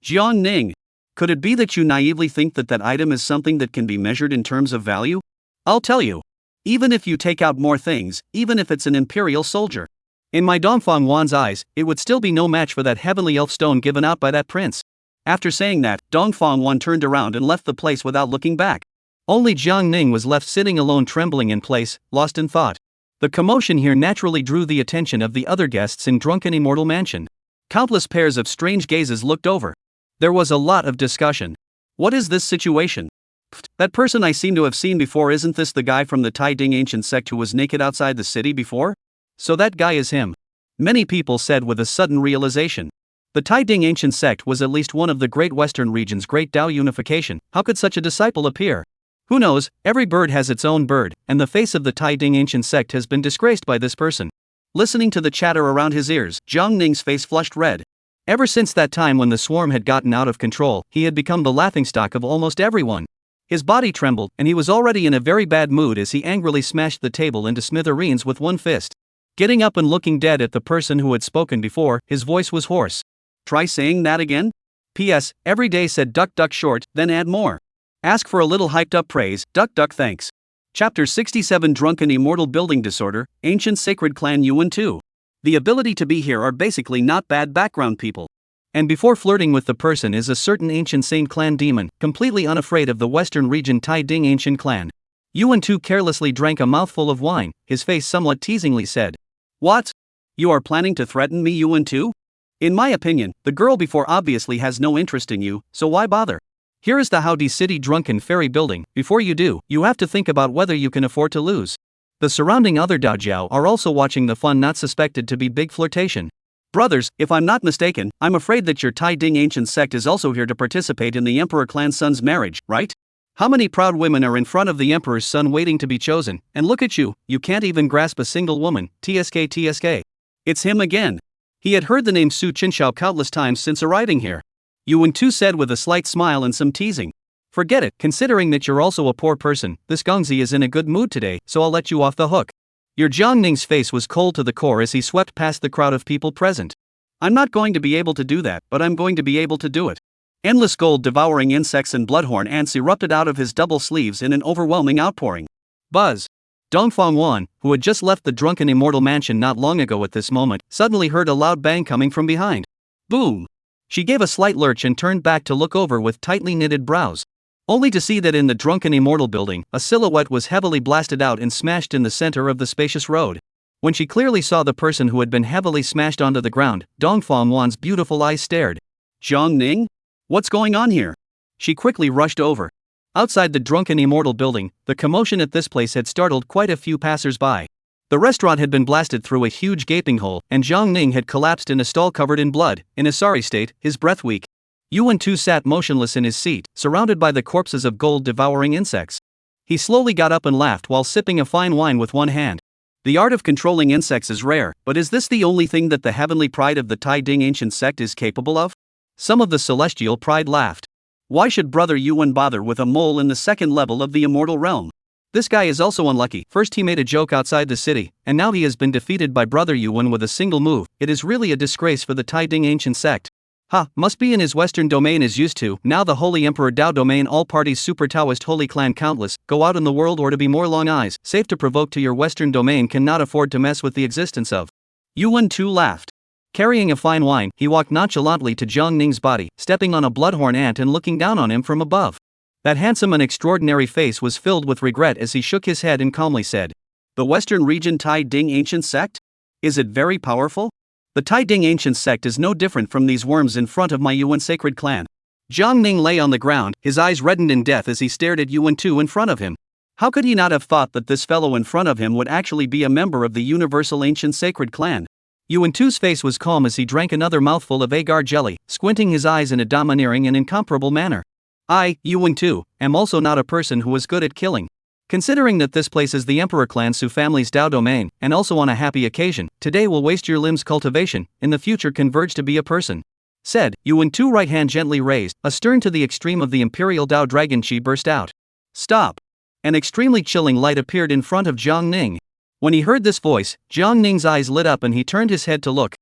Jiang Ning, could it be that you naively think that that item is something that can be measured in terms of value? I'll tell you. Even if you take out more things, even if it's an imperial soldier. In my Dongfang Wan's eyes, it would still be no match for that heavenly elf stone given out by that prince. After saying that, Dongfang Wan turned around and left the place without looking back. Only Jiang Ning was left sitting alone, trembling in place, lost in thought. The commotion here naturally drew the attention of the other guests in Drunken Immortal Mansion. Countless pairs of strange gazes looked over. There was a lot of discussion. What is this situation? Pfft, that person I seem to have seen before, isn't this the guy from the Tai Ding ancient sect who was naked outside the city before? So that guy is him. Many people said with a sudden realization. The Tai Ding ancient sect was at least one of the great western region's great Dao unification. How could such a disciple appear? Who knows, every bird has its own bird, and the face of the Tai Ding ancient sect has been disgraced by this person. Listening to the chatter around his ears, Zhang Ning's face flushed red. Ever since that time when the swarm had gotten out of control, he had become the laughingstock of almost everyone. His body trembled, and he was already in a very bad mood as he angrily smashed the table into smithereens with one fist. Getting up and looking dead at the person who had spoken before, his voice was hoarse. Try saying that again? P.S. Every day said duck duck short, then add more. Ask for a little hyped up praise, duck duck thanks. Chapter 67 Drunken Immortal Building Disorder, Ancient Sacred Clan Yuan 2. The ability to be here are basically not bad background people. And before flirting with the person is a certain ancient Saint clan demon, completely unafraid of the western region Tai Ding ancient clan. Yuan 2 carelessly drank a mouthful of wine, his face somewhat teasingly said. What? You are planning to threaten me, Yuan 2? In my opinion, the girl before obviously has no interest in you, so why bother? Here is the Howdy City Drunken Ferry building. Before you do, you have to think about whether you can afford to lose. The surrounding other daojiao are also watching the fun, not suspected to be big flirtation. Brothers, if I'm not mistaken, I'm afraid that your Tai Ding ancient sect is also here to participate in the Emperor clan's son's marriage, right? How many proud women are in front of the Emperor's son waiting to be chosen, and look at you, you can't even grasp a single woman, TSK. It's him again. He had heard the name Su Chenxiao countless times since arriving here. Yuan 2 said with a slight smile and some teasing. Forget it, considering that you're also a poor person, this Gongzi is in a good mood today, so I'll let you off the hook. Your Zhang Ning's face was cold to the core as he swept past the crowd of people present. I'm not going to be able to do that, but I'm going to be able to do it. Endless gold-devouring insects and bloodhorn ants erupted out of his double sleeves in an overwhelming outpouring. Buzz. Dongfang Wan, who had just left the drunken immortal mansion not long ago at this moment, suddenly heard a loud bang coming from behind. Boom! She gave a slight lurch and turned back to look over with tightly knitted brows. Only to see that in the drunken immortal building, a silhouette was heavily blasted out and smashed in the center of the spacious road. When she clearly saw the person who had been heavily smashed onto the ground, Dongfang Wan's beautiful eyes stared. Zhang Ning? What's going on here? She quickly rushed over. Outside the drunken immortal building, the commotion at this place had startled quite a few passers-by. The restaurant had been blasted through a huge gaping hole, and Zhang Ning had collapsed in a stall covered in blood, in a sorry state, his breath weak. Yuan 2 sat motionless in his seat, surrounded by the corpses of gold-devouring insects. He slowly got up and laughed while sipping a fine wine with one hand. The art of controlling insects is rare, but is this the only thing that the heavenly pride of the Tai Ding ancient sect is capable of? Some of the celestial pride laughed. Why should brother Yuan bother with a mole in the second level of the immortal realm? This guy is also unlucky. First he made a joke outside the city, and now he has been defeated by brother Yuan with a single move. It is really a disgrace for the Tai Ding ancient sect. Ha, must be in his western domain as used to. Now the Holy Emperor Dao domain, all parties super Taoist holy clan countless, go out in the world or to be more long eyes, safe to provoke to your western domain cannot afford to mess with the existence of. Yuan 2 laughed. Carrying a fine wine, he walked nonchalantly to Zhang Ning's body, stepping on a bloodhorn ant and looking down on him from above. That handsome and extraordinary face was filled with regret as he shook his head and calmly said, the western region Tai Ding ancient sect? Is it very powerful? The Tai Ding ancient sect is no different from these worms in front of my Yuan sacred clan. Zhang Ning lay on the ground, his eyes reddened in death as he stared at Yuan 2 in front of him. How could he not have thought that this fellow in front of him would actually be a member of the universal ancient sacred clan? Yuan 2's face was calm as he drank another mouthful of agar jelly, squinting his eyes in a domineering and incomparable manner. I, Yuan 2, am also not a person who is good at killing. Considering that this place is the Emperor Clan Su family's Dao domain, and also on a happy occasion, today will waste your limbs cultivation, in the future converge to be a person. Said, Yuan 2 right hand gently raised, a stern to the extreme of the Imperial Dao Dragon Chi burst out. Stop! An extremely chilling light appeared in front of Zhang Ning. When he heard this voice, Zhang Ning's eyes lit up and he turned his head to look.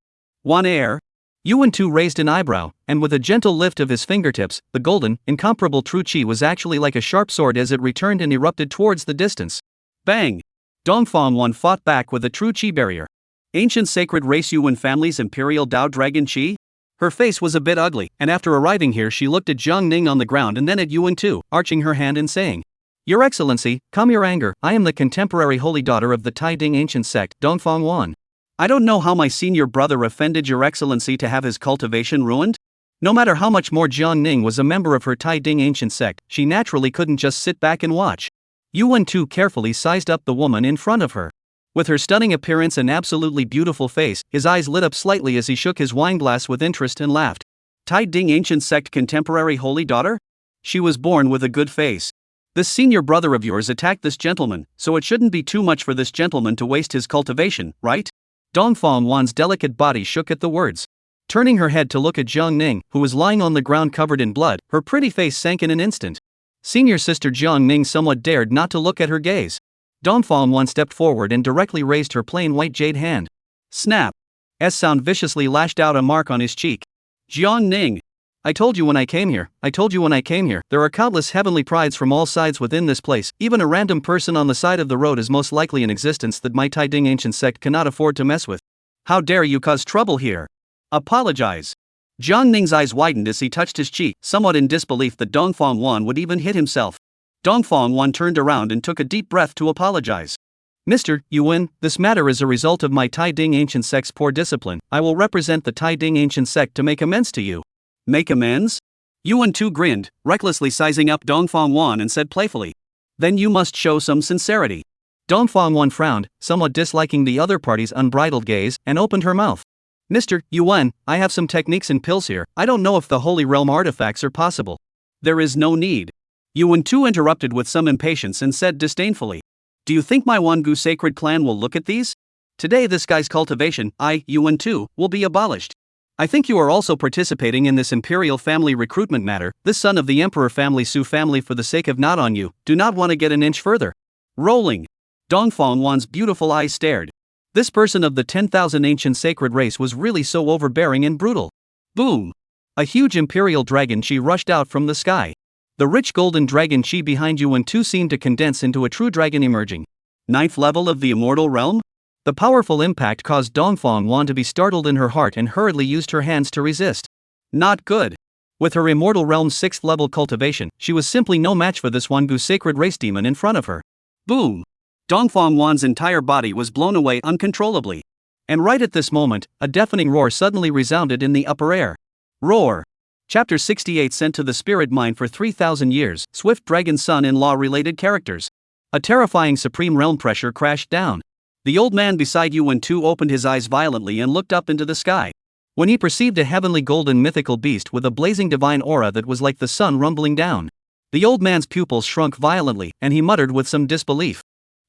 Wan air? Yuan 2 raised an eyebrow, and with a gentle lift of his fingertips, the golden, incomparable true chi was actually like a sharp sword as it returned and erupted towards the distance. Bang! Dongfang Wan fought back with a true chi barrier. Ancient sacred race Yuan family's Imperial Dao Dragon Chi? Her face was a bit ugly, and after arriving here she looked at Zhang Ning on the ground and then at Yuan 2, arching her hand and saying, Your Excellency, calm your anger, I am the contemporary holy daughter of the Tai Ding ancient sect, Dongfang Wan. I don't know how my senior brother offended your excellency to have his cultivation ruined? No matter how much more Jiang Ning was a member of her Tai Ding ancient sect, she naturally couldn't just sit back and watch. Yuan too carefully sized up the woman in front of her. With her stunning appearance and absolutely beautiful face, his eyes lit up slightly as he shook his wineglass with interest and laughed. Tai Ding ancient sect contemporary holy daughter? She was born with a good face. This senior brother of yours attacked this gentleman, so it shouldn't be too much for this gentleman to waste his cultivation, right? Dongfang Wan's delicate body shook at the words. Turning her head to look at Jiang Ning, who was lying on the ground covered in blood, her pretty face sank in an instant. Senior sister Jiang Ning somewhat dared not to look at her gaze. Dongfang Wan stepped forward and directly raised her plain white jade hand. Snap! S sound viciously lashed out a mark on his cheek. Jiang Ning! I told you when I came here, there are countless heavenly prides from all sides within this place, even a random person on the side of the road is most likely in existence that my Tai Ding ancient sect cannot afford to mess with. How dare you cause trouble here? Apologize. Jiang Ning's eyes widened as he touched his cheek, somewhat in disbelief that Dongfang Wan would even hit himself. Dongfang Wan turned around and took a deep breath to apologize. Mr. Yuan, this matter is a result of my Tai Ding ancient sect's poor discipline. I will represent the Tai Ding ancient sect to make amends to you. Make amends? Yuan too grinned, recklessly sizing up Dongfang Wan and said playfully. Then you must show some sincerity. Dongfang Wan frowned, somewhat disliking the other party's unbridled gaze, and opened her mouth. Mr. Yuan, I have some techniques and pills here. I don't know if the Holy Realm artifacts are possible. There is no need. Yuan too interrupted with some impatience and said disdainfully. Do you think my Wangu sacred clan will look at these? Today this guy's cultivation, Yuan too, will be abolished. I think you are also participating in this imperial family recruitment matter. This son of the emperor family Su family for the sake of not on you, do not want to get an inch further. Rolling. Dongfang Wan's beautiful eyes stared. This person of the 10,000 ancient sacred race was really so overbearing and brutal. Boom! A huge imperial dragon chi rushed out from the sky. The rich golden dragon chi behind Yuan too seemed to condense into a true dragon emerging. 9th level of the immortal realm? The powerful impact caused Dongfang Wan to be startled in her heart and hurriedly used her hands to resist. Not good. With her immortal realm's 6th level cultivation, she was simply no match for this Wangu sacred race demon in front of her. Boom! Dongfang Wan's entire body was blown away uncontrollably. And right at this moment, a deafening roar suddenly resounded in the upper air. Roar! Chapter 68 sent to the spirit mine for 3,000 years, Swift Dragon son-in-law related characters. A terrifying supreme realm pressure crashed down. The old man beside Yuan too opened his eyes violently and looked up into the sky. When he perceived a heavenly golden mythical beast with a blazing divine aura that was like the sun rumbling down. The old man's pupils shrunk violently, and he muttered with some disbelief.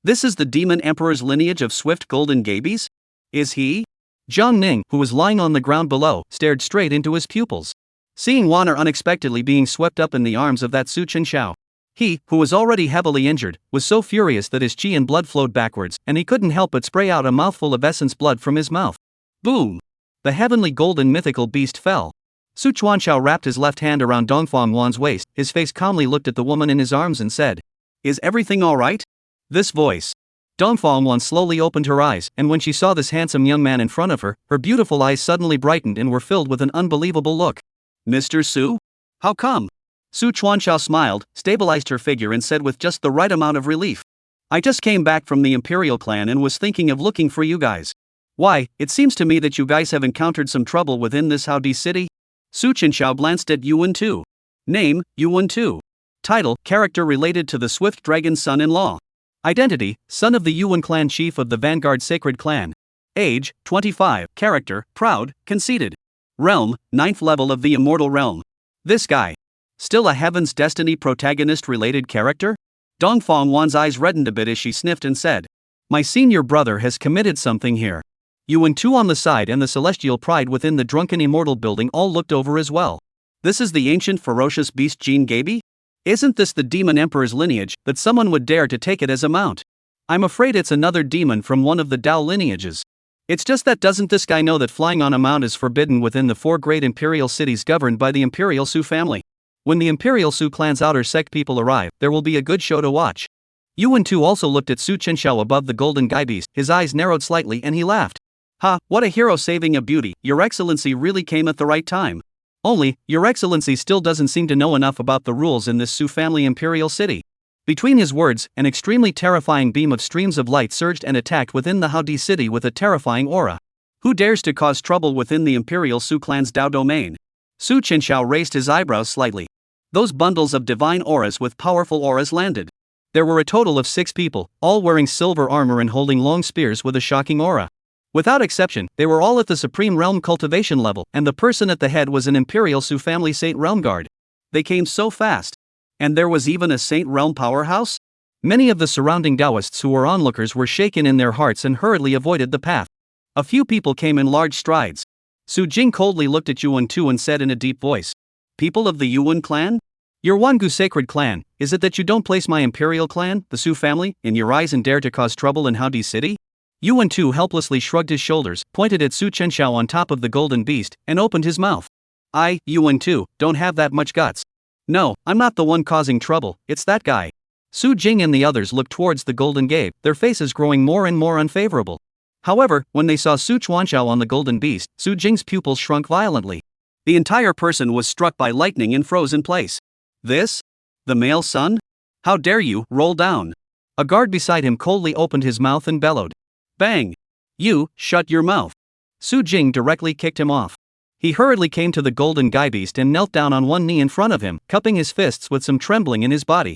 This is the demon emperor's lineage of swift golden gabies? Is he? Jiang Ning, who was lying on the ground below, stared straight into his pupils. Seeing Wanner unexpectedly being swept up in the arms of that Su Chenxiao. He, who was already heavily injured, was so furious that his chi and blood flowed backwards, and he couldn't help but spray out a mouthful of essence blood from his mouth. Boom! The heavenly golden mythical beast fell. Su Chuanxiao wrapped his left hand around Dongfang Wan's waist, his face calmly looked at the woman in his arms and said, Is everything alright? This voice. Dongfang Wan slowly opened her eyes, and when she saw this handsome young man in front of her, her beautiful eyes suddenly brightened and were filled with an unbelievable look. Mr. Su? How come? Su Chuanxiao smiled, stabilized her figure and said with just the right amount of relief. I just came back from the Imperial clan and was thinking of looking for you guys. Why, it seems to me that you guys have encountered some trouble within this Howdy city? Su Chenxiao glanced at Yuan too. Name, Yuan too. Title, character related to the Swift Dragon son-in-law. Identity, son of the Yuan clan chief of the Vanguard Sacred Clan. Age, 25, character, proud, conceited. Realm, 9th level of the immortal realm. This guy. Still a Heaven's Destiny protagonist related character? Dongfang Wan's eyes reddened a bit as she sniffed and said, My senior brother has committed something here. Yuan too on the side and the celestial pride within the drunken immortal building all looked over as well. This is the ancient ferocious beast Jin Gabi? Isn't this the demon emperor's lineage, that someone would dare to take it as a mount? I'm afraid it's another demon from one of the Dao lineages. It's just that doesn't this guy know that flying on a mount is forbidden within the 4 great imperial cities governed by the imperial Su family? When the imperial Su clan's outer sect people arrive, there will be a good show to watch. Yuan too also looked at Su Chenxiao above the golden guy beast, his eyes narrowed slightly and he laughed. Ha, what a hero saving a beauty, your excellency really came at the right time. Only, your excellency still doesn't seem to know enough about the rules in this Su family imperial city. Between his words, an extremely terrifying beam of streams of light surged and attacked within the Haodi city with a terrifying aura. Who dares to cause trouble within the Imperial Su clan's Dao domain? Su Chenxiao raised his eyebrows slightly. Those bundles of divine auras with powerful auras landed. There were a total of 6 people, all wearing silver armor and holding long spears with a shocking aura. Without exception, they were all at the Supreme Realm Cultivation level, and the person at the head was an Imperial Su family Saint Realm Guard. They came so fast. And there was even a Saint Realm powerhouse? Many of the surrounding Taoists who were onlookers were shaken in their hearts and hurriedly avoided the path. A few people came in large strides. Su Jing coldly looked at Yuan Tu and said in a deep voice, "People of the Yuan clan? Your Wangu sacred clan, is it that you don't place my imperial clan, the Su family, in your eyes and dare to cause trouble in Haodi City?" Yuan Tu helplessly shrugged his shoulders, pointed at Su Chenxiao on top of the golden beast, and opened his mouth. "I, Yuan Tu, don't have that much guts. No, I'm not the one causing trouble, it's that guy." Su Jing and the others looked towards the golden gate, their faces growing more and more unfavorable. However, when they saw Su Chuanxiao on the golden beast, Su Jing's pupils shrunk violently. The entire person was struck by lightning and froze in place. "This? The male son? How dare you, roll down!" A guard beside him coldly opened his mouth and bellowed. "Bang! You, shut your mouth!" Su Jing directly kicked him off. He hurriedly came to the golden guy beast and knelt down on one knee in front of him, cupping his fists with some trembling in his body.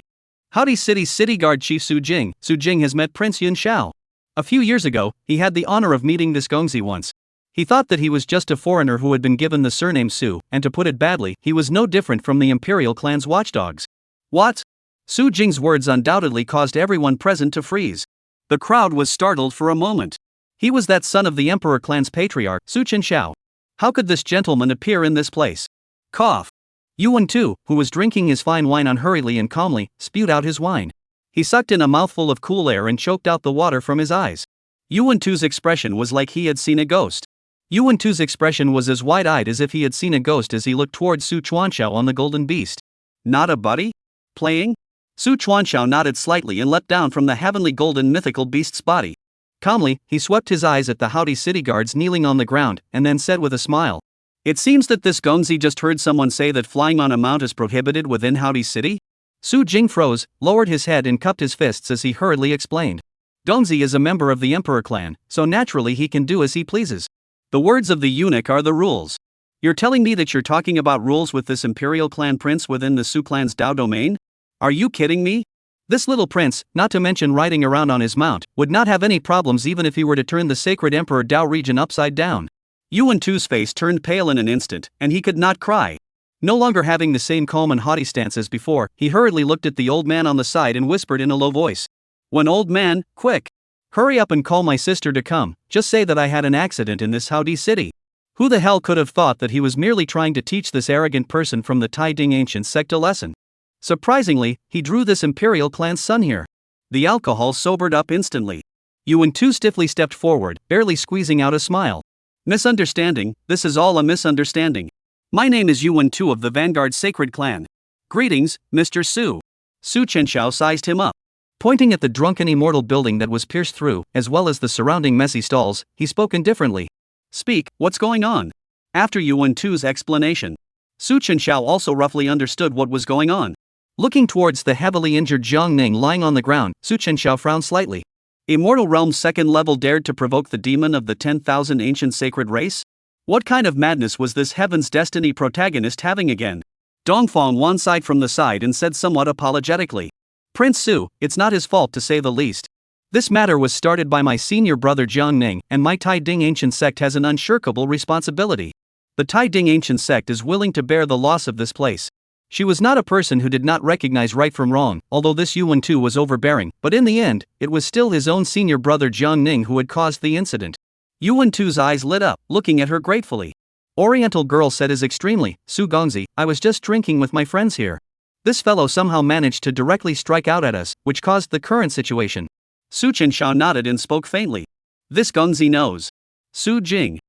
Haodi City's city guard chief Su Jing has met Prince Yun Xiao. A few years ago, he had the honor of meeting this Gongzi once. He thought that he was just a foreigner who had been given the surname Su, and to put it badly, he was no different from the imperial clan's watchdogs. What? Su Jing's words undoubtedly caused everyone present to freeze. The crowd was startled for a moment. He was that son of the emperor clan's patriarch, Su Chenxiao. How could this gentleman appear in this place? Cough. Yuan Tu, who was drinking his fine wine unhurriedly and calmly, spewed out his wine. He sucked in a mouthful of cool air and choked out the water from his eyes. Yuan Tu's expression was like he had seen a ghost. Yuan Tu's expression was as wide-eyed as if he had seen a ghost as he looked towards Su Chuanxiao on the golden beast. Not a buddy? Playing? Su Chuanxiao nodded slightly and leapt down from the heavenly golden mythical beast's body. Calmly, he swept his eyes at the Haodi city guards kneeling on the ground, and then said with a smile, "It seems that this Gongzi just heard someone say that flying on a mount is prohibited within Haodi City?" Su Jing froze, lowered his head and cupped his fists as he hurriedly explained. Gongzi is a member of the Emperor clan, so naturally he can do as he pleases. The words of the eunuch are the rules. You're telling me that you're talking about rules with this Imperial clan prince within the Su clan's Dao domain? Are you kidding me? This little prince, not to mention riding around on his mount, would not have any problems even if he were to turn the sacred Emperor Dao region upside down. Yuan Tu's face turned pale in an instant, and he could not cry. No longer having the same calm and haughty stance as before, he hurriedly looked at the old man on the side and whispered in a low voice. "One old man, quick! Hurry up and call my sister to come, just say that I had an accident in this Haodi city." Who the hell could have thought that he was merely trying to teach this arrogant person from the Tai Ding ancient sect a lesson? Surprisingly, he drew this imperial clan's son here. The alcohol sobered up instantly. Yuan Tu stiffly stepped forward, barely squeezing out a smile. "Misunderstanding, this is all a misunderstanding. My name is Yuan Tu of the Vanguard Sacred Clan. Greetings, Mr. Su." Su Chenxiao sized him up. Pointing at the drunken immortal building that was pierced through, as well as the surrounding messy stalls, he spoke indifferently. "Speak, what's going on?" After Yuan Tu's explanation, Su Chenxiao also roughly understood what was going on. Looking towards the heavily injured Jiang Ning lying on the ground, Su Chenxiao frowned slightly. Immortal Realm's second level dared to provoke the demon of the 10,000 ancient sacred race? What kind of madness was this Heaven's Destiny protagonist having again? Dongfang Wan sighed from the side and said somewhat apologetically, "Prince Su, it's not his fault to say the least. This matter was started by my senior brother Jiang Ning, and my Tai Ding ancient sect has an unshirkable responsibility. The Tai Ding ancient sect is willing to bear the loss of this place." She was not a person who did not recognize right from wrong, although this Yuan Tu was overbearing, but in the end, it was still his own senior brother Jiang Ning who had caused the incident. Yuan Tu's eyes lit up, looking at her gratefully. Oriental girl said as extremely, "Su Gongzi, I was just drinking with my friends here. This fellow somehow managed to directly strike out at us, which caused the current situation." Su Chenxiao nodded and spoke faintly. "This Gongzi knows." Su Jing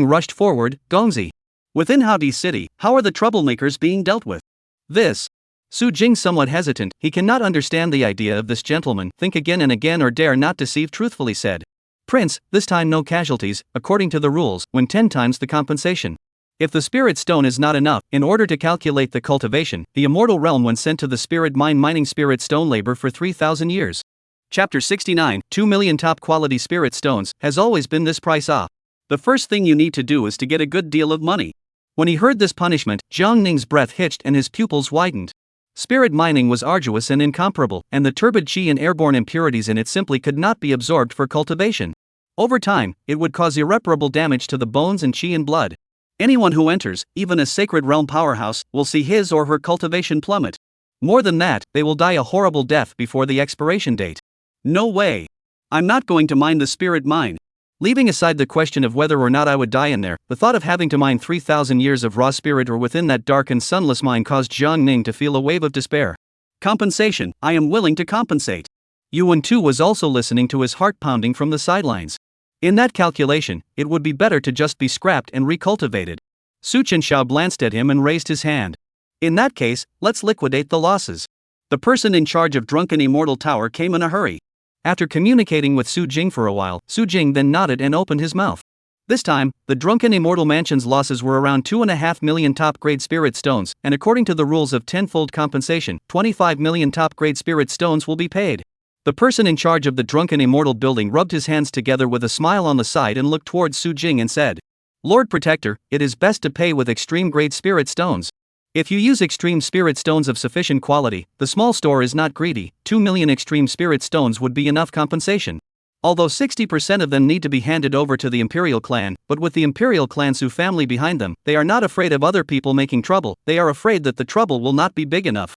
rushed forward. "Gongzi. Within Haodi City, how are the troublemakers being dealt with?" This. Su Jing somewhat hesitant, he cannot understand the idea of this gentleman, think again and again or dare not deceive truthfully said. "Prince, this time no casualties, according to the rules, win 10 times the compensation." If the spirit stone is not enough, in order to calculate the cultivation, the immortal realm when sent to the spirit mine mining spirit stone labor for 3,000 years. Chapter 69, 2 million top quality spirit stones, has always been this price off. The first thing you need to do is to get a good deal of money. When he heard this punishment, Jiang Ning's breath hitched and his pupils widened. Spirit mining was arduous and incomparable, and the turbid chi and airborne impurities in it simply could not be absorbed for cultivation. Over time, it would cause irreparable damage to the bones and chi and blood. Anyone who enters, even a sacred realm powerhouse, will see his or her cultivation plummet. More than that, they will die a horrible death before the expiration date. No way. I'm not going to mine the spirit mine. Leaving aside the question of whether or not I would die in there, the thought of having to mine 3,000 years of raw spirit or within that dark and sunless mine caused Jiang Ning to feel a wave of despair. Compensation, I am willing to compensate. Yuan too was also listening to his heart pounding from the sidelines. In that calculation, it would be better to just be scrapped and recultivated. Chenxiao glanced at him and raised his hand. In that case, let's liquidate the losses. The person in charge of Drunken Immortal Tower came in a hurry. After communicating with Su Jing for a while, Su Jing then nodded and opened his mouth. This time, the Drunken Immortal Mansion's losses were around 2.5 million top-grade spirit stones, and according to the rules of tenfold compensation, 25 million top-grade spirit stones will be paid. The person in charge of the Drunken Immortal building rubbed his hands together with a smile on the side and looked towards Su Jing and said, Lord Protector, it is best to pay with extreme-grade spirit stones. If you use extreme spirit stones of sufficient quality, the small store is not greedy, 2 million extreme spirit stones would be enough compensation. Although 60% of them need to be handed over to the Imperial clan, but with the Imperial clan Su family behind them, they are not afraid of other people making trouble, they are afraid that the trouble will not be big enough.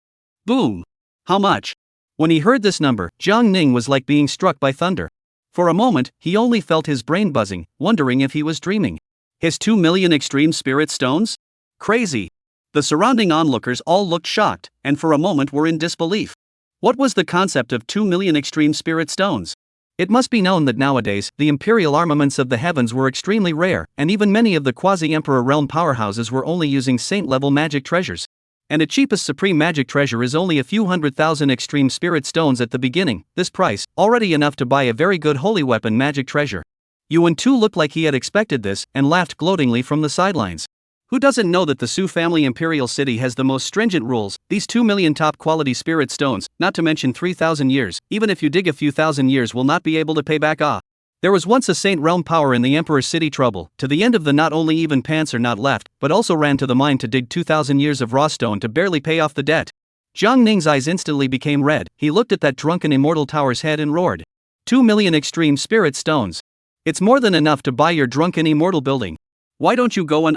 Boom! How much? When he heard this number, Jiang Ning was like being struck by thunder. For a moment, he only felt his brain buzzing, wondering if he was dreaming. His 2 million extreme spirit stones? Crazy! The surrounding onlookers all looked shocked, and for a moment were in disbelief. What was the concept of 2 million extreme spirit stones? It must be known that nowadays, the imperial armaments of the heavens were extremely rare, and even many of the quasi-emperor realm powerhouses were only using saint-level magic treasures. And the cheapest supreme magic treasure is only a few 100,000 extreme spirit stones at the beginning, this price, already enough to buy a very good holy weapon magic treasure. Yuan too looked like he had expected this, and laughed gloatingly from the sidelines. Who doesn't know that the Su family imperial city has the most stringent rules? These 2 million top quality spirit stones, not to mention 3,000 years, even if you dig a few thousand years will not be able to pay back off. There was once a saint realm power in the emperor's city trouble, to the end of the not only even pants are not left, but also ran to the mine to dig 2,000 years of raw stone to barely pay off the debt. Jiang Ning's eyes instantly became red, he looked at that Drunken Immortal Tower's head and roared. 2 million extreme spirit stones. It's more than enough to buy your Drunken Immortal building. Why don't you go and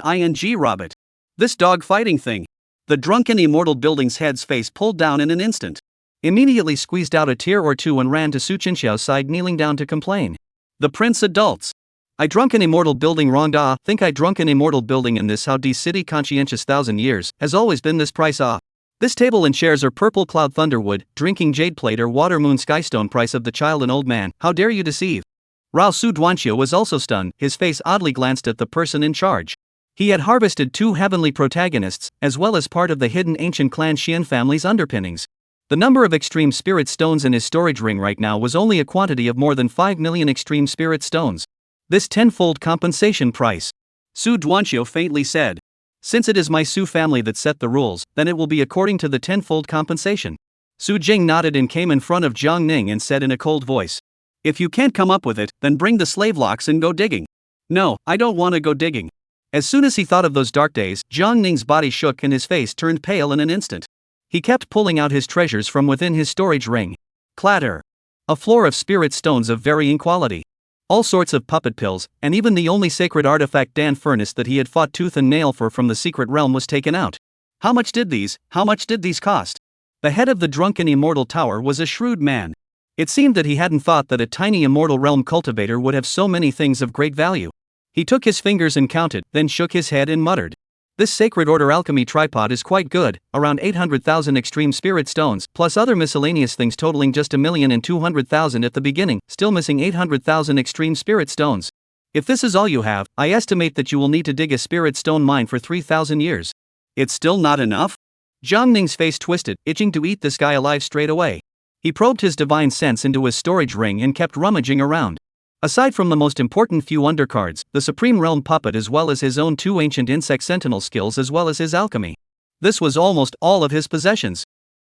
rob it? This dog fighting thing. The Drunken Immortal building's head's face pulled down in an instant. Immediately squeezed out a tear or two and ran to Su Chenxiao's side, kneeling down to complain. The prince adults. I Drunken Immortal building wrong da, think I Drunken Immortal building in this how de city conscientious 1,000 years, has always been this price off. This table and chairs are purple cloud thunderwood, drinking jade plate or water moon skystone price of the child and old man, how dare you deceive? Rao Su Duanxia was also stunned, his face oddly glanced at the person in charge. He had harvested 2 heavenly protagonists, as well as part of the hidden ancient clan Shien family's underpinnings. The number of extreme spirit stones in his storage ring right now was only a quantity of more than 5 million extreme spirit stones. This tenfold compensation price. Su Duanxia faintly said. Since it is my Su family that set the rules, then it will be according to the tenfold compensation. Su Jing nodded and came in front of Jiang Ning and said in a cold voice. If you can't come up with it, then bring the slave locks and go digging. No, I don't want to go digging. As soon as he thought of those dark days, Jiang Ning's body shook and his face turned pale in an instant. He kept pulling out his treasures from within his storage ring. Clatter. A floor of spirit stones of varying quality. All sorts of puppet pills, and even the only sacred artifact Dan furnace that he had fought tooth and nail for from the secret realm was taken out. How much did these cost? The head of the Drunken Immortal Tower was a shrewd man. It seemed that he hadn't thought that a tiny immortal realm cultivator would have so many things of great value. He took his fingers and counted, then shook his head and muttered. This Sacred Order alchemy tripod is quite good, around 800,000 extreme spirit stones, plus other miscellaneous things totaling just 1,200,000 at the beginning, still missing 800,000 extreme spirit stones. If this is all you have, I estimate that you will need to dig a spirit stone mine for 3,000 years. It's still not enough? Jiang Ning's face twisted, itching to eat this guy alive straight away. He probed his divine sense into his storage ring and kept rummaging around. Aside from the most important few undercards, the Supreme Realm puppet as well as his own 2 ancient insect sentinel skills as well as his alchemy. This was almost all of his possessions.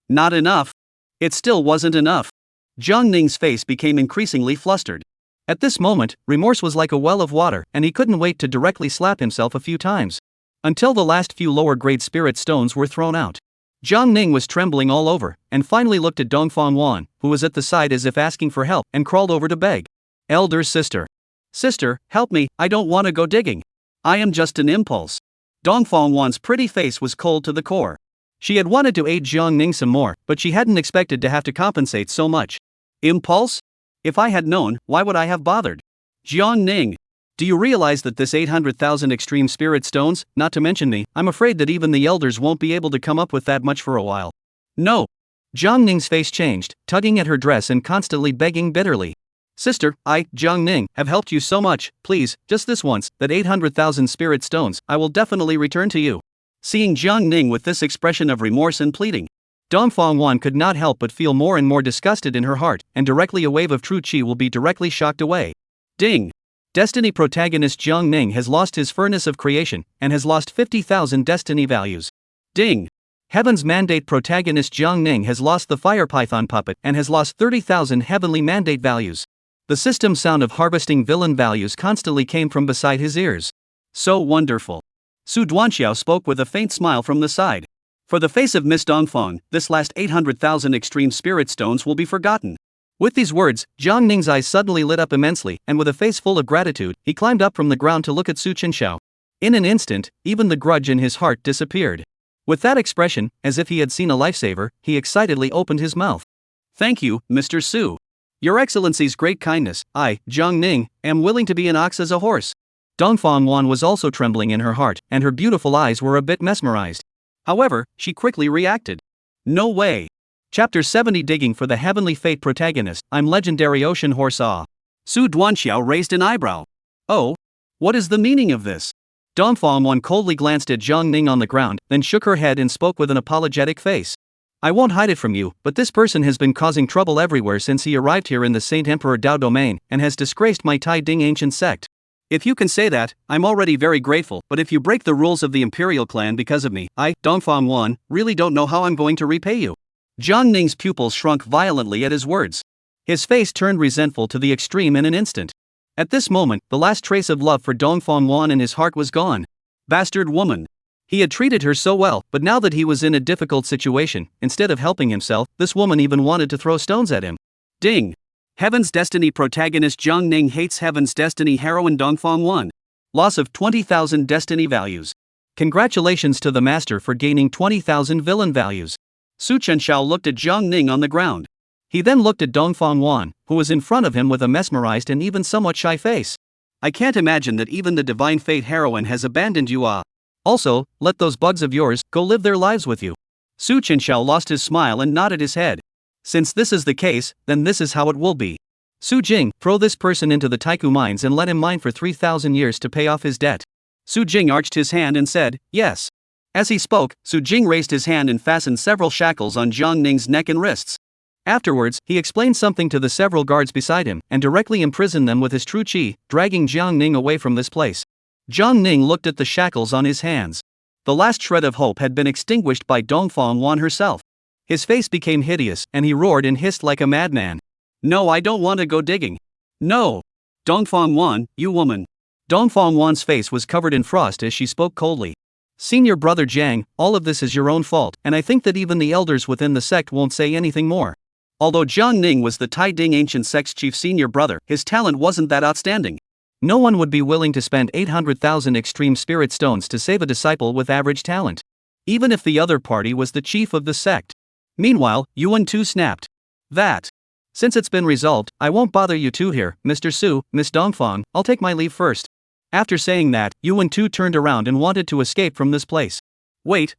Not enough. It still wasn't enough. Jiang Ning's face became increasingly flustered. At this moment, remorse was like a well of water, and he couldn't wait to directly slap himself a few times. Until the last few lower-grade spirit stones were thrown out. Jiang Ning was trembling all over, and finally looked at Dongfang Wan, who was at the side as if asking for help, and crawled over to beg. Elder sister. Sister, help me, I don't want to go digging. I am just an impulse. Dongfang Wan's pretty face was cold to the core. She had wanted to aid Jiang Ning some more, but she hadn't expected to have to compensate so much. Impulse? If I had known, why would I have bothered? Jiang Ning, do you realize that this 800,000 extreme spirit stones, not to mention me, I'm afraid that even the elders won't be able to come up with that much for a while. No. Jiang Ning's face changed, tugging at her dress and constantly begging bitterly. Sister, I, Jiang Ning, have helped you so much, please, just this once, that 800,000 spirit stones, I will definitely return to you. Seeing Jiang Ning with this expression of remorse and pleading, Dongfang Wan could not help but feel more and more disgusted in her heart, and directly a wave of true qi will be directly shocked away. Ding! Destiny protagonist Jiang Ning has lost his furnace of creation, and has lost 50,000 destiny values. Ding! Heaven's mandate protagonist Jiang Ning has lost the fire python puppet, and has lost 30,000 heavenly mandate values. The system sound of harvesting villain values constantly came from beside his ears. So wonderful. Su Duanxiao spoke with a faint smile from the side. For the face of Miss Dongfang, this last 800,000 extreme spirit stones will be forgotten. With these words, Jiang Ning's eyes suddenly lit up immensely, and with a face full of gratitude, he climbed up from the ground to look at Su Chenxiao. In an instant, even the grudge in his heart disappeared. With that expression, as if he had seen a lifesaver, he excitedly opened his mouth. Thank you, Mr. Su. Your Excellency's great kindness, I, Jiang Ning, am willing to be an ox as a horse. Dongfang Wan was also trembling in her heart, and her beautiful eyes were a bit mesmerized. However, she quickly reacted. No way. Chapter 70 Digging for the Heavenly Fate protagonist, I'm legendary ocean horse Ah. Su Duanxiao raised an eyebrow. Oh? What is the meaning of this? Dongfang Wan coldly glanced at Jiang Ning on the ground, then shook her head and spoke with an apologetic face. I won't hide it from you, but this person has been causing trouble everywhere since he arrived here in the Saint Emperor Dao domain, and has disgraced my Tai Ding ancient sect. If you can say that, I'm already very grateful, but if you break the rules of the Imperial clan because of me, I, Dongfang Wan, really don't know how I'm going to repay you. Jiang Ning's pupils shrunk violently at his words. His face turned resentful to the extreme in an instant. At this moment, the last trace of love for Dongfang Wan in his heart was gone. Bastard woman. He had treated her so well, but now that he was in a difficult situation, instead of helping himself, this woman even wanted to throw stones at him. Ding! Heaven's Destiny protagonist Jiang Ning hates Heaven's Destiny heroine Dongfang Wan. Loss of 20,000 destiny values. Congratulations to the master for gaining 20,000 villain values. Su Chenxiao looked at Jiang Ning on the ground. He then looked at Dongfang Wan, who was in front of him with a mesmerized and even somewhat shy face. I can't imagine that even the Divine Fate heroine has abandoned you ah. Also, let those bugs of yours go live their lives with you. Su Chenxiao lost his smile and nodded his head. Since this is the case, then this is how it will be. Su Jing, throw this person into the Taiku mines and let him mine for 3,000 years to pay off his debt. Su Jing arched his hand and said, yes. As he spoke, Su Jing raised his hand and fastened several shackles on Jiang Ning's neck and wrists. Afterwards, he explained something to the several guards beside him, and directly imprisoned them with his true qi, dragging Jiang Ning away from this place. Jiang Ning looked at the shackles on his hands. The last shred of hope had been extinguished by Dongfang Wan herself. His face became hideous, and he roared and hissed like a madman. No, I don't want to go digging. No. Dongfang Wan, you woman. Dongfang Wan's face was covered in frost as she spoke coldly. Senior brother Jiang, all of this is your own fault, and I think that even the elders within the sect won't say anything more. Although Jiang Ning was the Tai Ding ancient sect's chief senior brother, his talent wasn't that outstanding. No one would be willing to spend 800,000 extreme spirit stones to save a disciple with average talent. Even if the other party was the chief of the sect. Meanwhile, Yuan too snapped. That. Since it's been resolved, I won't bother you two here, Mr. Su, Miss Dongfang, I'll take my leave first. After saying that, Yuan too turned around and wanted to escape from this place. Wait.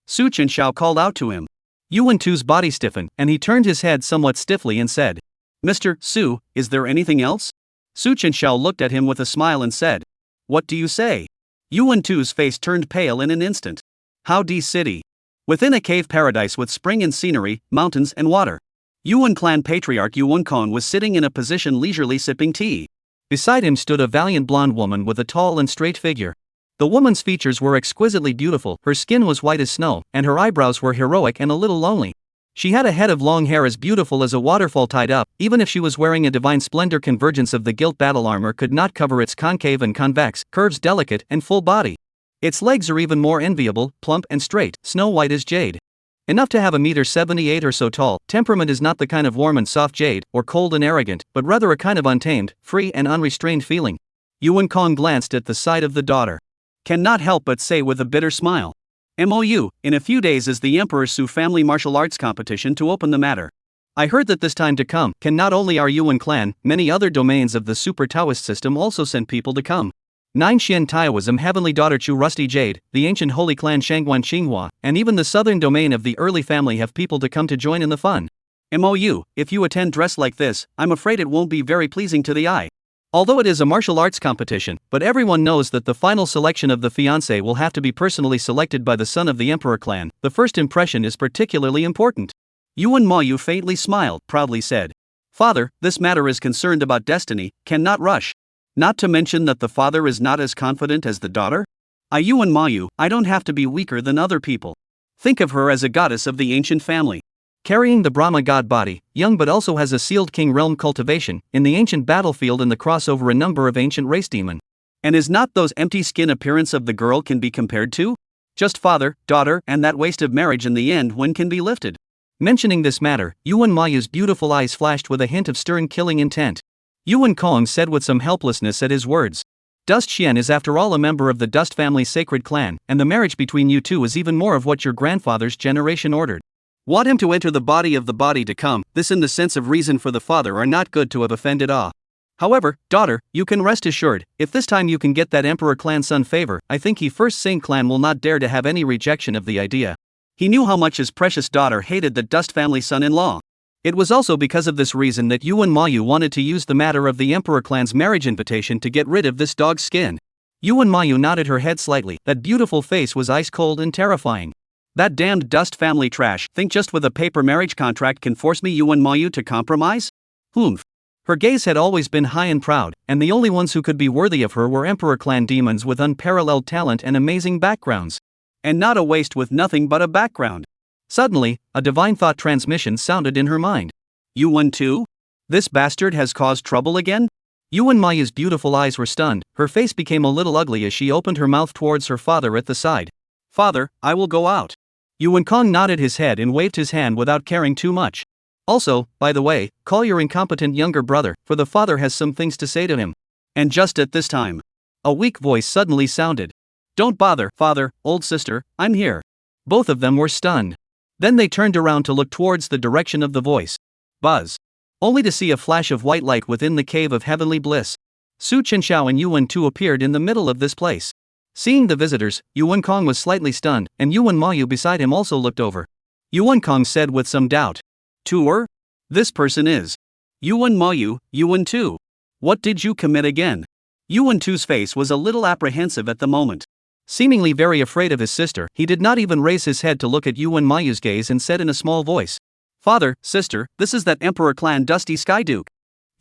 Su Chenxiao called out to him. Yuan too's body stiffened, and he turned his head somewhat stiffly and said, Mr. Su, is there anything else? Su Chenxiao looked at him with a smile and said, What do you say? Yuan too's face turned pale in an instant. How D City. Within a cave paradise with spring and scenery, mountains and water. Yuan clan patriarch Yaohuang was sitting in a position leisurely sipping tea. Beside him stood a valiant blonde woman with a tall and straight figure. The woman's features were exquisitely beautiful, her skin was white as snow, and her eyebrows were heroic and a little lonely. She had a head of long hair as beautiful as a waterfall tied up, even if she was wearing a divine splendor. Convergence of the gilt battle armor could not cover its concave and convex, curves delicate and full body. Its legs are even more enviable, plump and straight, snow white as jade. Enough to have 1.78 m or so tall. Temperament is not the kind of warm and soft jade, or cold and arrogant, but rather a kind of untamed, free and unrestrained feeling. Yaohuang glanced at the side of the daughter. Cannot help but say with a bitter smile. MOU, in a few days is the Emperor Su family martial arts competition. To open the matter, I heard that this time to come, can not only our Yuan clan, many other domains of the super Taoist system also send people to come. 9 Shien Taoism Heavenly Daughter Chu Rusty Jade, the ancient holy clan Shangguan Qinghua, and even the southern domain of the early family have people to come to join in the fun. MOU, if you attend dressed like this, I'm afraid it won't be very pleasing to the eye. Although it is a martial arts competition, but everyone knows that the final selection of the fiancé will have to be personally selected by the son of the emperor clan. The first impression is particularly important. Yuan Mayu faintly smiled, proudly said. Father, this matter is concerned about destiny, cannot rush. Not to mention that the father is not as confident as the daughter? Yuan Mayu, I don't have to be weaker than other people. Think of her as a goddess of the ancient family. Carrying the Brahma god body, young but also has a sealed king realm cultivation, in the ancient battlefield and the crossover a number of ancient race demon. And is not those empty skin appearance of the girl can be compared to? Just father, daughter, and that waste of marriage in the end when can be lifted? Mentioning this matter, Yuan Mayu's beautiful eyes flashed with a hint of stern killing intent. Yaohuang said with some helplessness at his words. Dust Shien is after all a member of the Dust family's sacred clan, and the marriage between you two is even more of what your grandfather's generation ordered. Want him to enter the body of the body to come, this in the sense of reason for the father are not good to have offended awe. However, daughter, you can rest assured, if this time you can get that emperor clan son favor, I think he first Sing clan will not dare to have any rejection of the idea. He knew how much his precious daughter hated the Dust family son-in-law. It was also because of this reason that Yuan Mayu wanted to use the matter of the emperor clan's marriage invitation to get rid of this dog's skin. Yuan Mayu nodded her head slightly, that beautiful face was ice cold and terrifying. That damned Dust family trash, think just with a paper marriage contract can force me Yuan Mayu to compromise? Humph. Her gaze had always been high and proud, and the only ones who could be worthy of her were emperor clan demons with unparalleled talent and amazing backgrounds. And not a waste with nothing but a background. Suddenly, a divine thought transmission sounded in her mind. Yuan too? This bastard has caused trouble again? Yuan Mayu's beautiful eyes were stunned, her face became a little ugly as she opened her mouth towards her father at the side. Father, I will go out. Yaohuang nodded his head and waved his hand without caring too much. Also, by the way, call your incompetent younger brother, for the father has some things to say to him. And just at this time, a weak voice suddenly sounded. Don't bother, father, old sister, I'm here. Both of them were stunned. Then they turned around to look towards the direction of the voice. Buzz. Only to see a flash of white light within the cave of heavenly bliss. Su Chenxiao and Yuan Tu appeared in the middle of this place. Seeing the visitors, Yaohuang was slightly stunned, and Yuan Mayu beside him also looked over. Yaohuang said with some doubt. Tuer? This person is Yuan Mayu, Yuan Tu. What did you commit again? Yuan Tu's face was a little apprehensive at the moment. Seemingly very afraid of his sister, he did not even raise his head to look at Yuan Mayu's gaze and said in a small voice. Father, sister, this is that Emperor clan Dusty Sky Duke.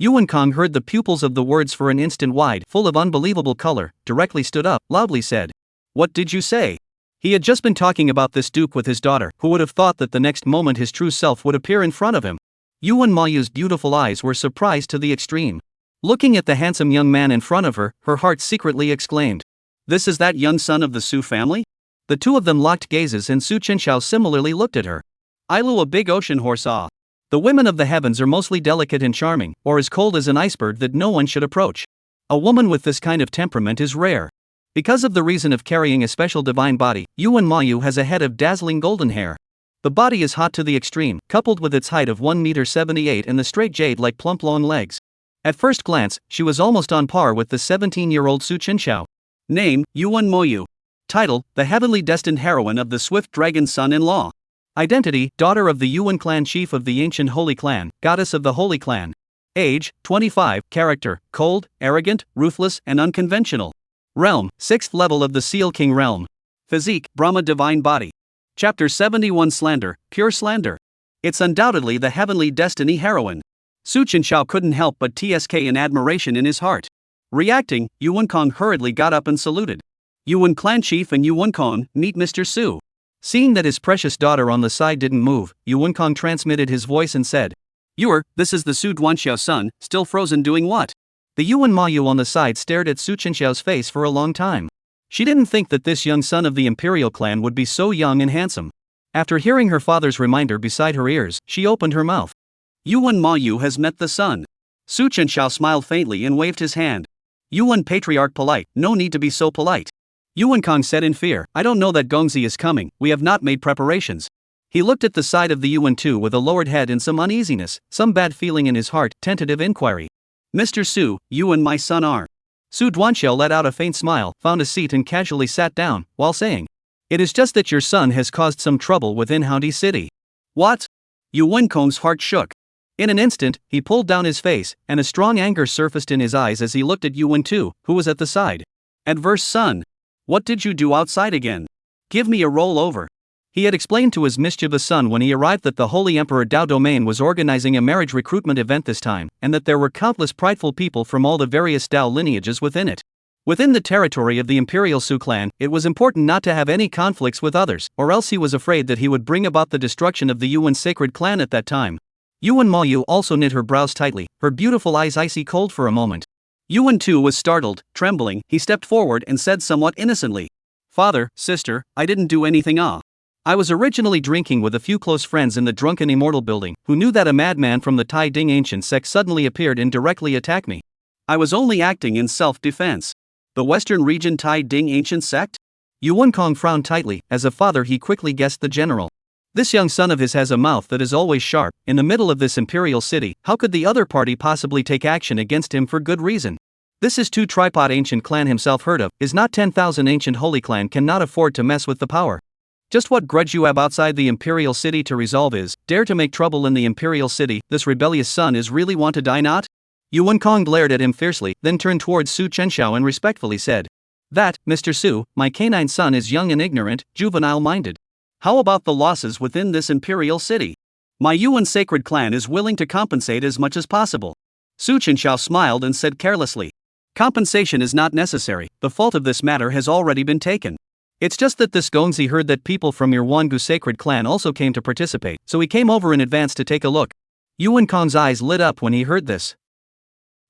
Yaohuang heard the pupils of the words for an instant wide, full of unbelievable color, directly stood up, loudly said. What did you say? He had just been talking about this duke with his daughter, who would have thought that the next moment his true self would appear in front of him. Yuan Mayu's beautiful eyes were surprised to the extreme. Looking at the handsome young man in front of her, her heart secretly exclaimed. This is that young son of the Su family? The two of them locked gazes and Su Chenxiao similarly looked at her. Ilu a big ocean horse ah. The women of the heavens are mostly delicate and charming, or as cold as an iceberg that no one should approach. A woman with this kind of temperament is rare. Because of the reason of carrying a special divine body, Yuan Mayu has a head of dazzling golden hair. The body is hot to the extreme, coupled with its height of 1.78 m and the straight jade-like plump long legs. At first glance, she was almost on par with the 17-year-old Su Chenxiao. Name, Yuan Mayu. Title, the heavenly destined heroine of the swift dragon's son-in-law. Identity, daughter of the Yuan clan, chief of the ancient holy clan, goddess of the holy clan. Age, 25, character, cold, arrogant, ruthless, and unconventional. Realm, 6th level of the Seal King realm. Physique, Brahma divine body. Chapter 71 Slander, pure slander. It's undoubtedly the heavenly destiny heroine. Su Chenxiao couldn't help but tsk in admiration in his heart. Reacting, Yuan Kong hurriedly got up and saluted. Yuan clan chief and Yuan Kong, meet Mr. Su. Seeing that his precious daughter on the side didn't move, Yuan Kong transmitted his voice and said, This is the Su Duanxiao son, still frozen doing what? The Yuan Mayu on the side stared at Su Chenxiao's face for a long time. She didn't think that this young son of the imperial clan would be so young and handsome. After hearing her father's reminder beside her ears, she opened her mouth. Yuan Mayu has met the son. Su Chenxiao smiled faintly and waved his hand. Yuan patriarch polite, no need to be so polite. Yuan Kong said in fear, I don't know that Gongzi is coming, we have not made preparations. He looked at the side of the Yuan too with a lowered head and some uneasiness, some bad feeling in his heart, tentative inquiry. Mr. Su, you and my son are. Su Duanxiao let out a faint smile, found a seat and casually sat down, while saying, It is just that your son has caused some trouble within Haodi City. What? Yuan Kong's heart shook. In an instant, he pulled down his face, and a strong anger surfaced in his eyes as he looked at Yuan Tu, who was at the side. Adverse son. What did you do outside again? Give me a roll over. He had explained to his mischievous son when he arrived that the Holy Emperor Dao Domain was organizing a marriage recruitment event this time, and that there were countless prideful people from all the various Dao lineages within it. Within the territory of the Imperial Su clan, it was important not to have any conflicts with others, or else he was afraid that he would bring about the destruction of the Yuan sacred clan at that time. Yuan Mayu also knit her brows tightly, her beautiful eyes icy cold for a moment. Yuan too was startled, trembling. He stepped forward and said somewhat innocently, Father, sister, I didn't do anything. I was originally drinking with a few close friends in the drunken immortal building, who knew that a madman from the Tai Ding ancient sect suddenly appeared and directly attacked me. I was only acting in self-defense. The Western region Tai Ding ancient sect? Yuan Kong frowned tightly. As a father he quickly guessed the general. This young son of his has a mouth that is always sharp. In the middle of this imperial city, how could the other party possibly take action against him for good reason? This is two tripod ancient clan himself heard of, is not 10,000 ancient holy clan cannot afford to mess with the power. Just what grudge you have outside the imperial city to resolve is, dare to make trouble in the imperial city, this rebellious son is really want to die not? Yuan Kong glared at him fiercely, then turned towards Su Chenxiao and respectfully said, That, Mr. Su, my canine son is young and ignorant, juvenile-minded. How about the losses within this imperial city? My Yuan sacred clan is willing to compensate as much as possible. Su Chenxiao smiled and said carelessly, Compensation is not necessary, the fault of this matter has already been taken. It's just that this Gongzi heard that people from your Wangu sacred clan also came to participate, so he came over in advance to take a look. Yuan Kong's eyes lit up when he heard this.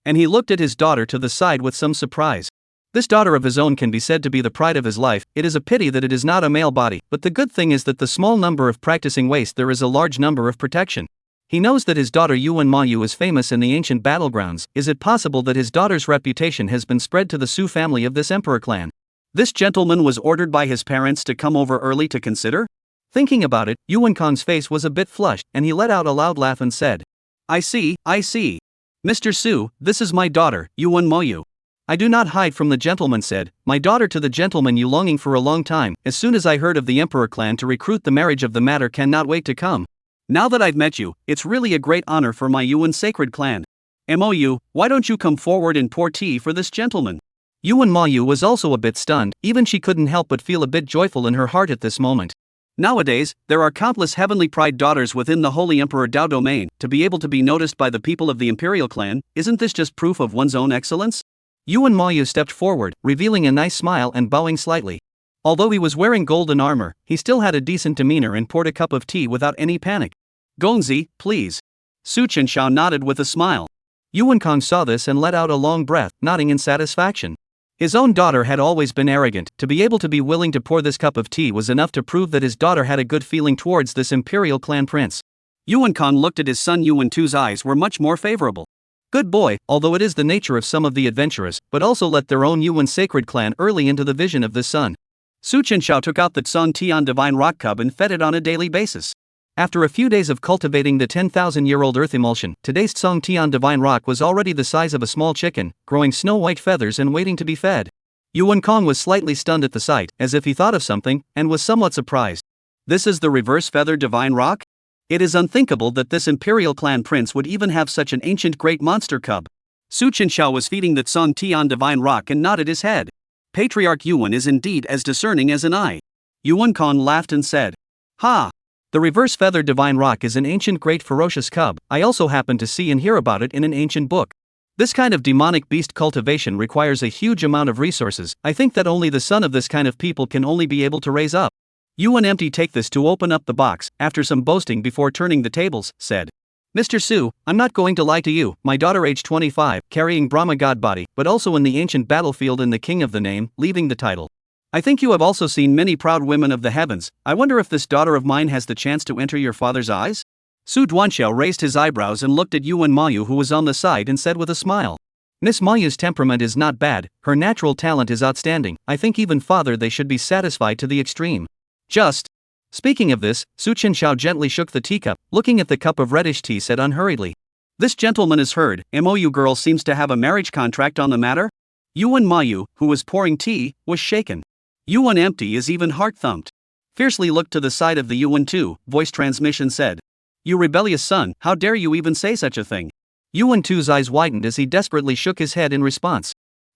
And he looked at his daughter to the side with some surprise. This daughter of his own can be said to be the pride of his life. It is a pity that it is not a male body, but the good thing is that the small number of practicing waste there is a large number of protection. He knows that his daughter Yuan Mayu is famous in the ancient battlegrounds. Is it possible that his daughter's reputation has been spread to the Su family of this emperor clan? This gentleman was ordered by his parents to come over early to consider? Thinking about it, Yuan Kong's face was a bit flushed, and he let out a loud laugh and said, I see. Mr. Su, this is my daughter, Yuan Mayu. I do not hide from the gentleman said, my daughter to the gentleman you longing for a long time. As soon as I heard of the emperor clan to recruit the marriage of the matter cannot wait to come. Now that I've met you, it's really a great honor for my Yuan sacred clan. Mou, why don't you come forward and pour tea for this gentleman? Yuan Mayu was also a bit stunned, even she couldn't help but feel a bit joyful in her heart at this moment. Nowadays, there are countless heavenly pride daughters within the Holy Emperor Dao Domain. To be able to be noticed by the people of the imperial clan, isn't this just proof of one's own excellence? Yuan Mayu stepped forward, revealing a nice smile and bowing slightly. Although he was wearing golden armor, he still had a decent demeanor and poured a cup of tea without any panic. Gongzi, please. Su Chenxiao nodded with a smile. Yuan Kong saw this and let out a long breath, nodding in satisfaction. His own daughter had always been arrogant. To be able to be willing to pour this cup of tea was enough to prove that his daughter had a good feeling towards this imperial clan prince. Yuan Kong looked at his son Yuan Tu's eyes were much more favorable. Good boy, although it is the nature of some of the adventurous, but also let their own Yuan sacred clan early into the vision of this son. Su Chenxiao took out the Tsong Tian divine rock cub and fed it on a daily basis. After a few days of cultivating the 10,000-year-old earth emulsion, today's Tsong Tian divine rock was already the size of a small chicken, growing snow-white feathers and waiting to be fed. Yuan Kong was slightly stunned at the sight, as if he thought of something, and was somewhat surprised. This is the reverse feather divine rock? It is unthinkable that this imperial clan prince would even have such an ancient great monster cub. Su Chenxiao was feeding the Tsong Tian divine rock and nodded his head. Patriarch Yuan is indeed as discerning as an eye. Yuan Kong laughed and said, Ha! The reverse feathered divine rock is an ancient great ferocious cub. I also happened to see and hear about it in an ancient book. This kind of demonic beast cultivation requires a huge amount of resources. I think that only the son of this kind of people can only be able to raise up. Yuan empty take this to open up the box, after some boasting before turning the tables, said. Mr. Su, I'm not going to lie to you, my daughter aged 25, carrying Brahma god body, but also in the ancient battlefield and the king of the name, leaving the title. I think you have also seen many proud women of the heavens. I wonder if this daughter of mine has the chance to enter your father's eyes? Su Duanxiao raised his eyebrows and looked at Yuan Mayu who was on the side and said with a smile. Miss Mayu's temperament is not bad, her natural talent is outstanding. I think even father they should be satisfied to the extreme. Just. Speaking of this, Su Chenxiao gently shook the teacup, looking at the cup of reddish tea said unhurriedly. This gentleman is heard, MOU girl seems to have a marriage contract on the matter? Yuan Mayu, who was pouring tea, was shaken. Yuan empty is even heart-thumped. Fiercely looked to the side of the Yuan too, voice transmission said. You rebellious son, how dare you even say such a thing? Yuan Tu's eyes widened as he desperately shook his head in response.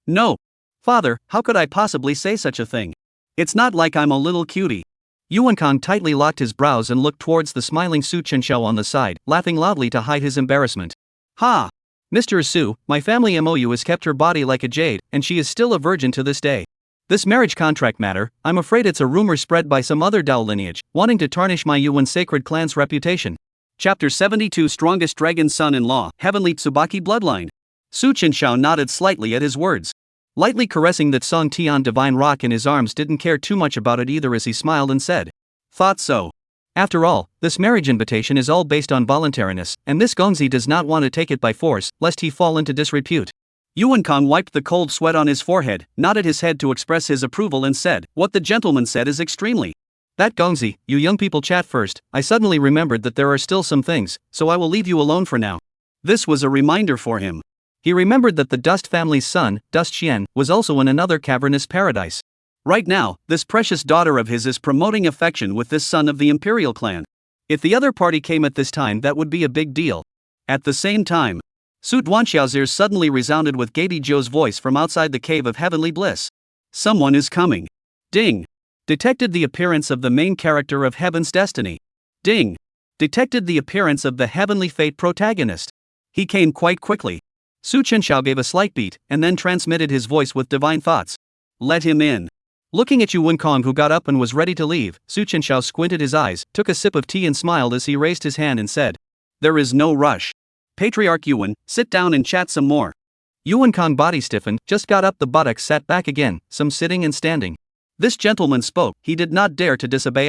No. Father, how could I possibly say such a thing? It's not like I'm a little cutie. Yuan Kong tightly locked his brows and looked towards the smiling Su Chenxiao on the side, laughing loudly to hide his embarrassment. Ha! Mr. Su, my family MOU has kept her body like a jade, and she is still a virgin to this day. This marriage contract matter, I'm afraid it's a rumor spread by some other Dao lineage, wanting to tarnish my Yuan sacred clan's reputation. Chapter 72 Strongest Dragon Son-in-Law, Heavenly Tsubaki Bloodline. Su Chenxiao nodded slightly at his words. Lightly caressing that Song Tian divine rock in his arms didn't care too much about it either as he smiled and said. Thought so. After all, this marriage invitation is all based on voluntariness, and this Gongzi does not want to take it by force, lest he fall into disrepute. Yuan Kong wiped the cold sweat on his forehead, nodded his head to express his approval and said, what the gentleman said is extremely. That Gongzi, you young people chat first. I suddenly remembered that there are still some things, so I will leave you alone for now. This was a reminder for him. He remembered that the Dust family's son, Dust Shien, was also in another cavernous paradise. Right now, this precious daughter of his is promoting affection with this son of the imperial clan. If the other party came at this time that would be a big deal. At the same time, Su Duanxiao's ears suddenly resounded with Gady Zhou's voice from outside the cave of heavenly bliss. Someone is coming. Ding. Detected the appearance of the main character of Heaven's Destiny. Ding. Detected the appearance of the heavenly fate protagonist. He came quite quickly. Su Chenxiao gave a slight beat, and then transmitted his voice with divine thoughts. Let him in. Looking at Yuan Kong who got up and was ready to leave, Su Chenxiao squinted his eyes, took a sip of tea and smiled as he raised his hand and said. There is no rush. Patriarch Yuan, sit down and chat some more. Yuan Kong body stiffened, just got up the buttocks sat back again, some sitting and standing. This gentleman spoke, he did not dare to disobey.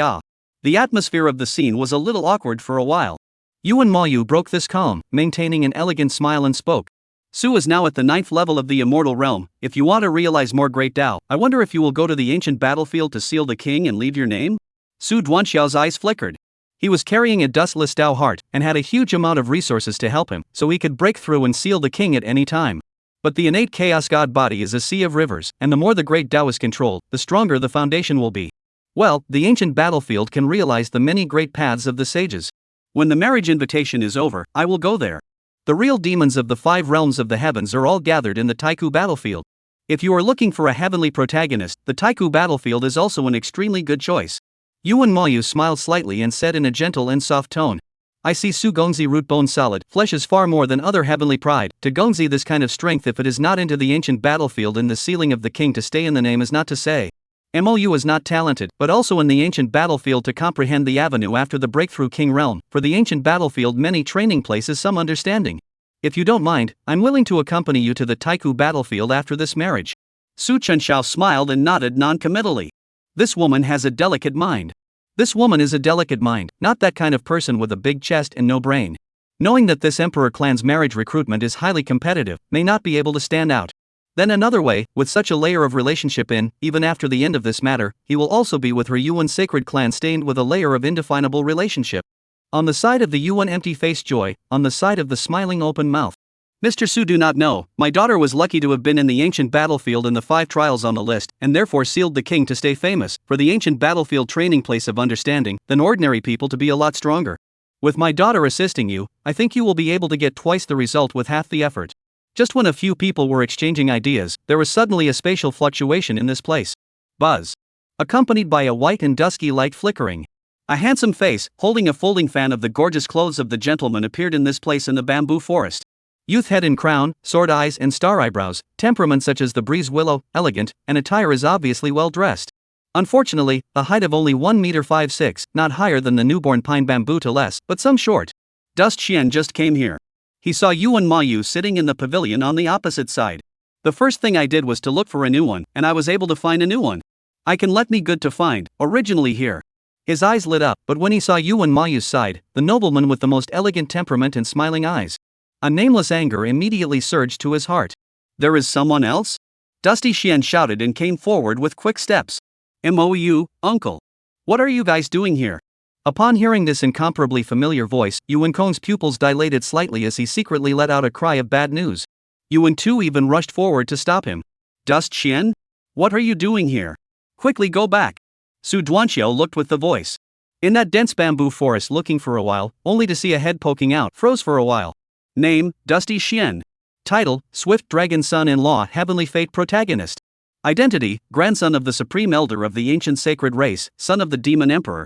The atmosphere of the scene was a little awkward for a while. Yuan Mayu broke this calm, maintaining an elegant smile and spoke. Su is now at the 9th level of the immortal realm. If you want to realize more great Dao, I wonder if you will go to the ancient battlefield to seal the king and leave your name? Su Duanxiao's eyes flickered. He was carrying a dustless Dao heart, and had a huge amount of resources to help him, so he could break through and seal the king at any time. But the innate chaos god body is a sea of rivers, and the more the great Dao is controlled, the stronger the foundation will be. Well, the ancient battlefield can realize the many great paths of the sages. When the marriage invitation is over, I will go there. The real demons of the 5 realms of the heavens are all gathered in the Taiku battlefield. If you are looking for a heavenly protagonist, the Taiku battlefield is also an extremely good choice. Yuan Mayu smiled slightly and said in a gentle and soft tone. I see Su Gongzi root bone solid, flesh is far more than other heavenly pride. To Gongzi this kind of strength if it is not into the ancient battlefield and the sealing of the king to stay in the name is not to say. MOU is not talented, but also in the ancient battlefield to comprehend the avenue after the breakthrough king realm. For the ancient battlefield many training places some understanding. If you don't mind, I'm willing to accompany you to the Taiku battlefield after this marriage. Su Chenxiao smiled and nodded non-committally. This woman has a delicate mind. This woman is a delicate mind, not that kind of person with a big chest and no brain. Knowing that this emperor clan's marriage recruitment is highly competitive, may not be able to stand out. Then another way, with such a layer of relationship in, even after the end of this matter, he will also be with her Yuan sacred clan stained with a layer of indefinable relationship. On the side of the Yuan empty-faced joy, on the side of the smiling open mouth. Mr. Su do not know, my daughter was lucky to have been in the ancient battlefield in the 5 trials on the list, and therefore sealed the king to stay famous, for the ancient battlefield training place of understanding, than ordinary people to be a lot stronger. With my daughter assisting you, I think you will be able to get twice the result with half the effort. Just when a few people were exchanging ideas, there was suddenly a spatial fluctuation in this place. Buzz. Accompanied by a white and dusky light flickering. A handsome face, holding a folding fan of the gorgeous clothes of the gentleman, appeared in this place in the bamboo forest. Youth head and crown, sword eyes and star eyebrows, temperament such as the breeze willow, elegant, and attire is obviously well dressed. Unfortunately, a height of only 1 meter 5'6", not higher than the newborn pine bamboo to less, but some short. Dust Shien just came here. He saw Yuan Mayu sitting in the pavilion on the opposite side. The first thing I did was to look for a new one, and I was able to find a new one. I can let me good to find, originally here. His eyes lit up, but when he saw Yuan Mayu's side, the nobleman with the most elegant temperament and smiling eyes, a nameless anger immediately surged to his heart. There is someone else? Dusty Shien shouted and came forward with quick steps. "Mou, uncle. What are you guys doing here?" Upon hearing this incomparably familiar voice, Yuan Kong's pupils dilated slightly as he secretly let out a cry of bad news. Yuan too even rushed forward to stop him. "Dust Shien? What are you doing here? Quickly go back." Su Duanxiao looked with the voice. In that dense bamboo forest looking for a while, only to see a head poking out, froze for a while. Name, Dusty Shien. Title, Swift Dragon Son-in-Law Heavenly Fate Protagonist. Identity, grandson of the Supreme Elder of the ancient sacred race, son of the Demon Emperor.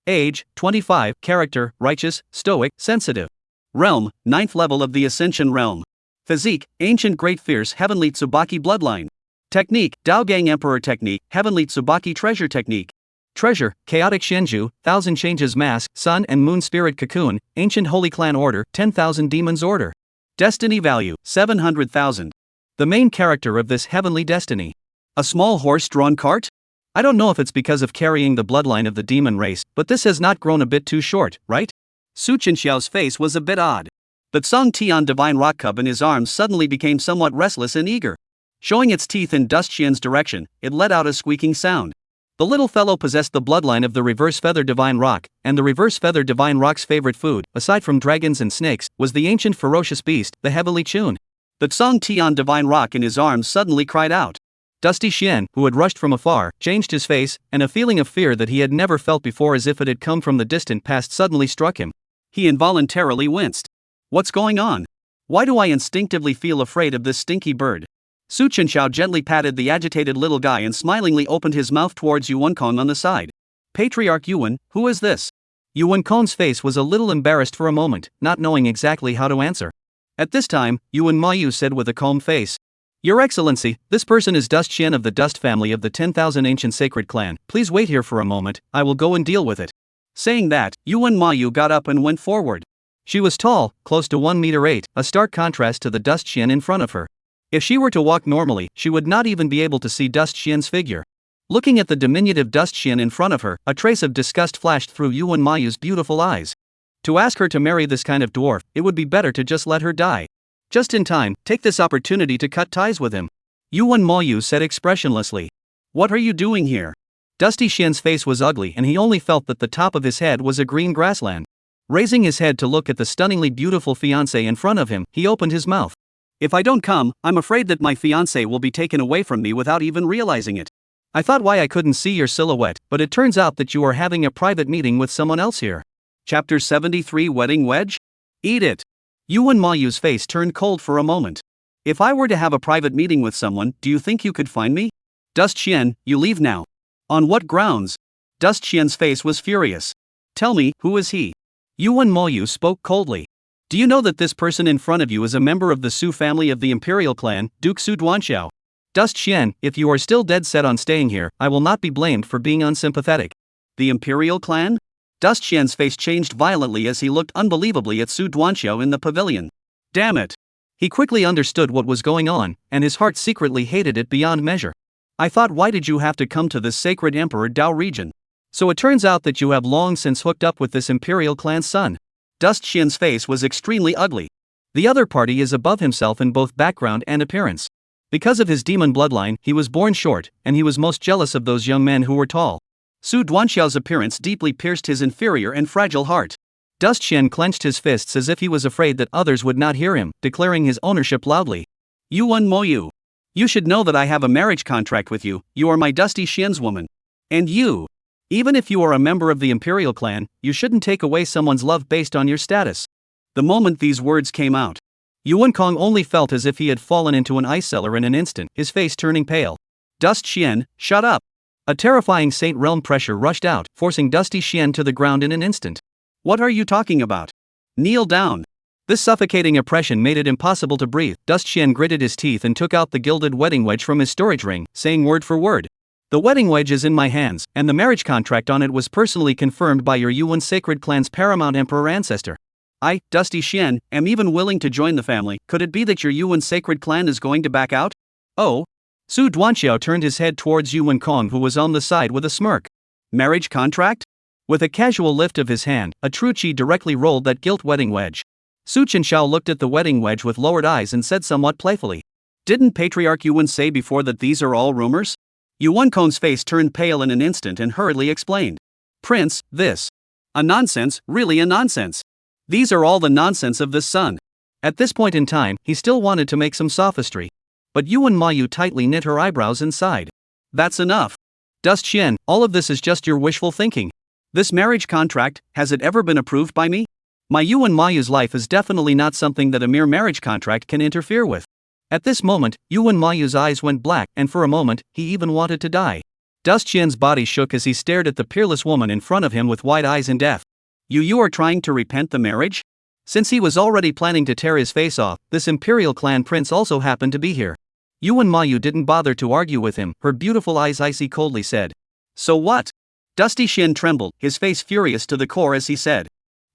Age, 25, character, righteous, stoic, sensitive. Realm, 9th level of the Ascension realm. Physique, ancient great fierce heavenly Tsubaki bloodline. Technique, Daogang Emperor technique, heavenly Tsubaki treasure technique. Treasure, chaotic Shenzhu, 1000 changes mask, sun and moon spirit cocoon, ancient holy clan order, 10,000 demons order. Destiny value, 700,000. The main character of this heavenly destiny. A small horse-drawn cart? I don't know if it's because of carrying the bloodline of the demon race, but this has not grown a bit too short, right? Su Chenxiao's face was a bit odd. But Song Tian divine rock cub in his arms suddenly became somewhat restless and eager. Showing its teeth in Dust Shien's direction, it let out a squeaking sound. The little fellow possessed the bloodline of the Reverse Feather Divine Rock, and the Reverse Feather Divine Rock's favorite food, aside from dragons and snakes, was the ancient ferocious beast, the Heavenly Chun. The Song Tian divine rock in his arms suddenly cried out. Dusty Shien, who had rushed from afar, changed his face, and a feeling of fear that he had never felt before, as if it had come from the distant past, suddenly struck him. He involuntarily winced. What's going on? Why do I instinctively feel afraid of this stinky bird? Su Chenxiao gently patted the agitated little guy and smilingly opened his mouth towards Yuan Kong on the side. Patriarch Yuan, who is this? Yuan Kong's face was a little embarrassed for a moment, not knowing exactly how to answer. At this time, Yuan Mayu said with a calm face, "Your Excellency, this person is Dust Shien of the Dust family of the 10,000 ancient sacred clan. Please wait here for a moment, I will go and deal with it." Saying that, Yuan Mayu got up and went forward. She was tall, close to 1 meter 8, a stark contrast to the Dust Shien in front of her. If she were to walk normally, she would not even be able to see Dust Shien's figure. Looking at the diminutive Dust Shien in front of her, a trace of disgust flashed through Yuan Mayu's beautiful eyes. To ask her to marry this kind of dwarf, it would be better to just let her die. Just in time, take this opportunity to cut ties with him. Yuan Mayu said expressionlessly. What are you doing here? Dusty Shien's face was ugly, and he only felt that the top of his head was a green grassland. Raising his head to look at the stunningly beautiful fiancée in front of him, he opened his mouth. If I don't come, I'm afraid that my fiancé will be taken away from me without even realizing it. I thought why I couldn't see your silhouette, but it turns out that you are having a private meeting with someone else here. Chapter 73 Wedding Wedge? Eat it. Yuan Mayu's face turned cold for a moment. If I were to have a private meeting with someone, do you think you could find me? Dust Shien, you leave now. On what grounds? Dust Shien's face was furious. Tell me, who is he? Yuan Mayu spoke coldly. Do you know that this person in front of you is a member of the Su family of the Imperial clan, Duke Su Duanxiao? Dust Shien, if you are still dead set on staying here, I will not be blamed for being unsympathetic. The Imperial clan? Dust Shien's face changed violently as he looked unbelievably at Su Duanxiao in the pavilion. Damn it! He quickly understood what was going on, and his heart secretly hated it beyond measure. I thought, why did you have to come to this sacred Emperor Dao region? So it turns out that you have long since hooked up with this Imperial clan's son. Dust Shien's face was extremely ugly. The other party is above himself in both background and appearance. Because of his demon bloodline, he was born short, and he was most jealous of those young men who were tall. Su Duanxiao's appearance deeply pierced his inferior and fragile heart. Dust Shien clenched his fists as if he was afraid that others would not hear him, declaring his ownership loudly. Yuan Moyu. You should know that I have a marriage contract with you. You are my Dusty Shien's woman. And you. Even if you are a member of the Imperial clan, you shouldn't take away someone's love based on your status. The moment these words came out, Yuan Kong only felt as if he had fallen into an ice cellar in an instant, his face turning pale. Dust Shien, shut up. A terrifying Saint Realm pressure rushed out, forcing Dusty Shien to the ground in an instant. What are you talking about? Kneel down. This suffocating oppression made it impossible to breathe. Dust Shien gritted his teeth and took out the gilded wedding wedge from his storage ring, saying word for word. The wedding wedge is in my hands, and the marriage contract on it was personally confirmed by your Yuan sacred clan's paramount emperor ancestor. I, Dusty Shien, am even willing to join the family. Could it be that your Yuan sacred clan is going to back out? Oh. Su Duanxiao turned his head towards Yuan Kong, who was on the side with a smirk. Marriage contract? With a casual lift of his hand, a true chi directly rolled that gilt wedding wedge. Su Chenxiao looked at the wedding wedge with lowered eyes and said somewhat playfully. Didn't Patriarch Yuan say before that these are all rumors? Yuan Kong's face turned pale in an instant and hurriedly explained. Prince, this. A nonsense, really a nonsense. These are all the nonsense of this son. At this point in time, he still wanted to make some sophistry. But Yuan Mayu tightly knit her eyebrows and sighed. That's enough. Dust Shien, all of this is just your wishful thinking. This marriage contract, has it ever been approved by me? My Yuan Mayu's life is definitely not something that a mere marriage contract can interfere with. At this moment, Yuan Mayu's eyes went black, and for a moment, he even wanted to die. Dust Qian's body shook as he stared at the peerless woman in front of him with wide eyes in death. You are trying to repent the marriage? Since he was already planning to tear his face off, this imperial clan prince also happened to be here. Yuan Mayu didn't bother to argue with him, her beautiful eyes icy coldly said. So what? Dusty Shien trembled, his face furious to the core as he said.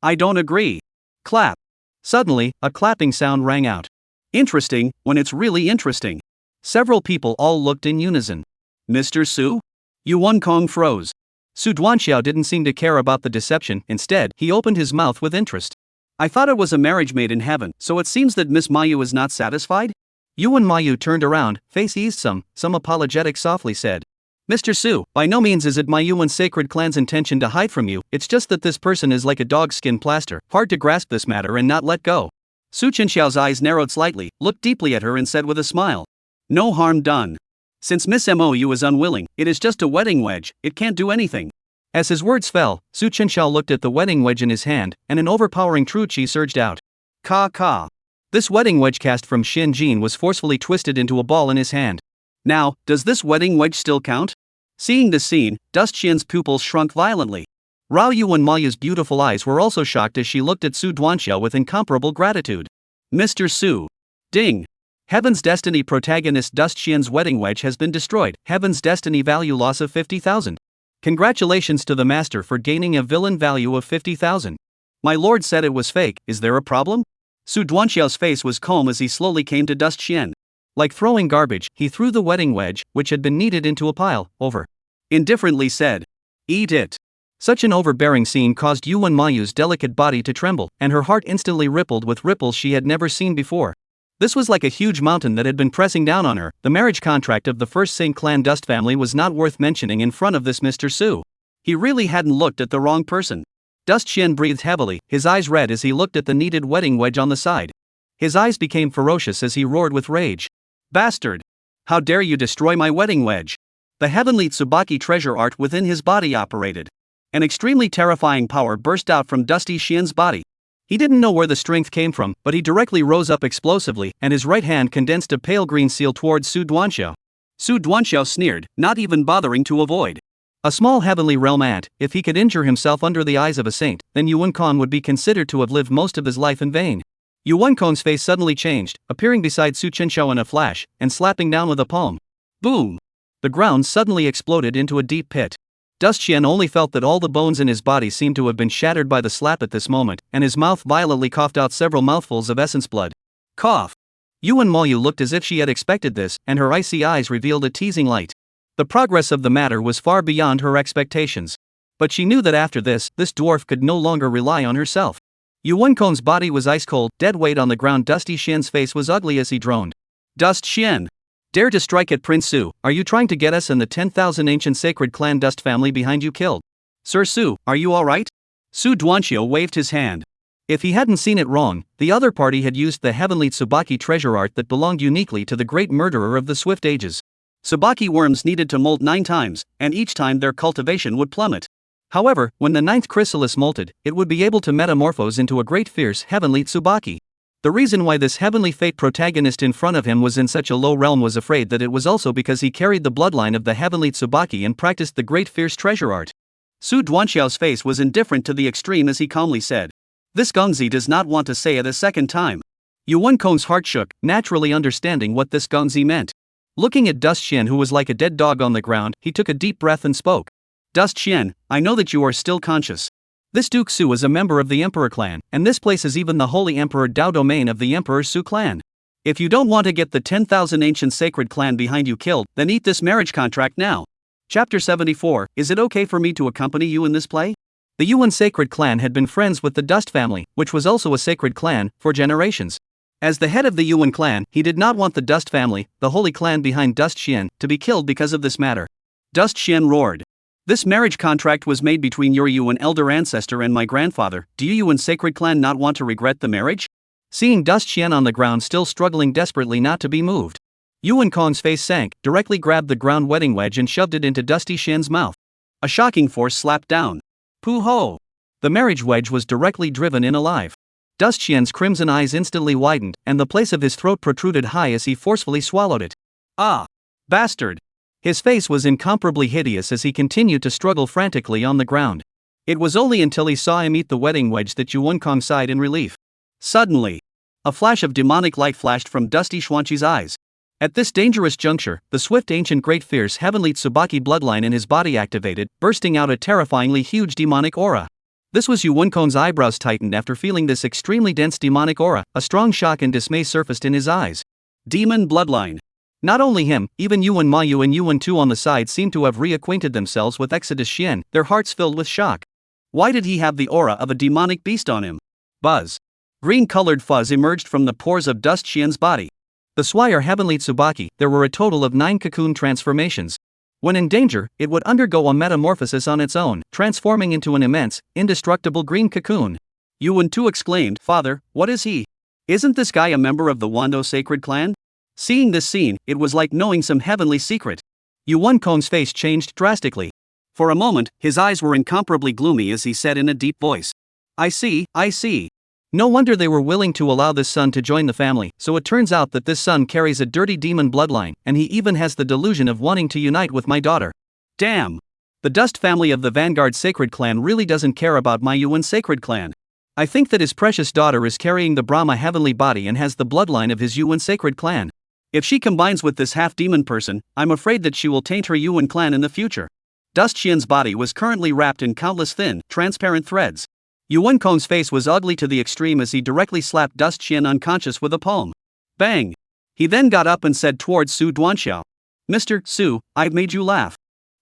I don't agree. Clap. Suddenly, a clapping sound rang out. Interesting, when it's really interesting. Several people all looked in unison. Mr. Su? Yuan Kong froze. Su Duanxiao didn't seem to care about the deception, instead, he opened his mouth with interest. I thought it was a marriage made in heaven, so it seems that Miss Mayu is not satisfied? Yuan Mayu turned around, face eased some apologetic softly said. Mr. Su, by no means is it my Yuan sacred clan's intention to hide from you, it's just that this person is like a dog's skin plaster, hard to grasp this matter and not let go. Su Chenxiao's eyes narrowed slightly, looked deeply at her and said with a smile. No harm done. Since Miss Mou is unwilling, it is just a wedding wedge, it can't do anything. As his words fell, Su Chenxiao looked at the wedding wedge in his hand, and an overpowering true chi surged out. Ka. This wedding wedge cast from Xin Jin was forcefully twisted into a ball in his hand. Now, does this wedding wedge still count? Seeing this scene, Dust Qian's pupils shrunk violently. Rao Yuan Mayu's beautiful eyes were also shocked as she looked at Su Duanxiao with incomparable gratitude. Mr. Su. Ding. Heaven's Destiny protagonist Dust Qian's wedding wedge has been destroyed. Heaven's Destiny value loss of 50,000. Congratulations to the master for gaining a villain value of 50,000. My lord said it was fake, is there a problem? Su Duanxiao's face was calm as he slowly came to Dust Qian. Like throwing garbage, he threw the wedding wedge, which had been kneaded into a pile, over. Indifferently said. Eat it. Such an overbearing scene caused Yuan Mayu's delicate body to tremble, and her heart instantly rippled with ripples she had never seen before. This was like a huge mountain that had been pressing down on her. The marriage contract of the first Saint clan Dust family was not worth mentioning in front of this Mr. Su. He really hadn't looked at the wrong person. Dust Shien breathed heavily, his eyes red as he looked at the kneaded wedding wedge on the side. His eyes became ferocious as he roared with rage. Bastard! How dare you destroy my wedding wedge? The heavenly Tsubaki treasure art within his body operated. An extremely terrifying power burst out from Dusty Qian's body. He didn't know where the strength came from, but he directly rose up explosively, and his right hand condensed a pale green seal towards Su Duanxiao. Su Duanxiao sneered, not even bothering to avoid. A small heavenly realm ant, if he could injure himself under the eyes of a saint, then Yuan Kong would be considered to have lived most of his life in vain. Yuan Kong's face suddenly changed, appearing beside Su Chenxiao in a flash, and slapping down with a palm. Boom! The ground suddenly exploded into a deep pit. Dust Shien only felt that all the bones in his body seemed to have been shattered by the slap at this moment, and his mouth violently coughed out several mouthfuls of essence blood. Cough! Yuan Mayu looked as if she had expected this, and her icy eyes revealed a teasing light. The progress of the matter was far beyond her expectations. But she knew that after this dwarf could no longer rely on herself. Yuan Kong's body was ice cold, dead weight on the ground. Dusty Qian's face was ugly as he droned. Dust Shien! Dare to strike at Prince Su, are you trying to get us and the 10,000 ancient sacred clan Dust family behind you killed? Sir Su, are you alright? Su Duanxiao waved his hand. If he hadn't seen it wrong, the other party had used the heavenly Tsubaki treasure art that belonged uniquely to the great murderer of the swift ages. Tsubaki worms needed to molt 9 times, and each time their cultivation would plummet. However, when the 9th chrysalis molted, it would be able to metamorphose into a great fierce heavenly Tsubaki. The reason why this heavenly fate protagonist in front of him was in such a low realm was afraid that it was also because he carried the bloodline of the heavenly Tsubaki and practiced the great fierce treasure art. Su Duanxiao's face was indifferent to the extreme as he calmly said, "This Gongzi does not want to say it a second time." Yuan Kong's heart shook, naturally understanding what this Gongzi meant. Looking at Dust Shien, who was like a dead dog on the ground, he took a deep breath and spoke. "Dust Shien, I know that you are still conscious. This Duke Su is a member of the Emperor clan, and this place is even the Holy Emperor Dao domain of the Emperor Su clan. If you don't want to get the 10,000 ancient sacred clan behind you killed, then eat this marriage contract now." Chapter 74, Is it okay for me to accompany you in this play? The Yuan sacred clan had been friends with the Dust family, which was also a sacred clan, for generations. As the head of the Yuan clan, he did not want the Dust family, the holy clan behind Dust Shien, to be killed because of this matter. Dust Shien roared. "This marriage contract was made between your Yuan elder ancestor and my grandfather. Do you Yuan sacred clan not want to regret the marriage?" Seeing Dust Shien on the ground still struggling desperately not to be moved, Yuan Kong's face sank, directly grabbed the ground wedding wedge and shoved it into Dusty Shien's mouth. A shocking force slapped down. Pooh-ho! The marriage wedge was directly driven in alive. Dust Shien's crimson eyes instantly widened, and the place of his throat protruded high as he forcefully swallowed it. "Ah! Bastard!" His face was incomparably hideous as he continued to struggle frantically on the ground. It was only until he saw him eat the wedding wedge that Yuan Kong sighed in relief. Suddenly, a flash of demonic light flashed from Dusty Xuanqi's eyes. At this dangerous juncture, the swift ancient great fierce heavenly Tsubaki bloodline in his body activated, bursting out a terrifyingly huge demonic aura. This was Yuan Kong's eyebrows tightened after feeling this extremely dense demonic aura. A strong shock and dismay surfaced in his eyes. Demon bloodline. Not only him, even Yuan Mayu and Yuan Tu on the side seemed to have reacquainted themselves with Exodus Shien, their hearts filled with shock. Why did he have the aura of a demonic beast on him? Buzz. Green-colored fuzz emerged from the pores of Dust Shien's body. The Swire Heavenly Tsubaki, there were a total of 9 cocoon transformations. When in danger, it would undergo a metamorphosis on its own, transforming into an immense, indestructible green cocoon. Yuan Tu exclaimed, "Father, what is he? Isn't this guy a member of the Wando sacred clan?" Seeing this scene, it was like knowing some heavenly secret. Yuan Kong's face changed drastically. For a moment, his eyes were incomparably gloomy as he said in a deep voice, I see. No wonder they were willing to allow this son to join the family, so it turns out that this son carries a dirty demon bloodline, and he even has the delusion of wanting to unite with my daughter. Damn! The Dust family of the Vanguard Sacred Clan really doesn't care about my Yuan Sacred Clan. I think that his precious daughter is carrying the Brahma heavenly body and has the bloodline of his Yuan Sacred Clan. If she combines with this half-demon person, I'm afraid that she will taint her Yuan clan in the future. Dust Shien's body was currently wrapped in countless thin, transparent threads. Yuan Kong's face was ugly to the extreme as he directly slapped Dust Shien unconscious with a palm. Bang! He then got up and said towards Su Duanxiao, "Mr. Su, I've made you laugh."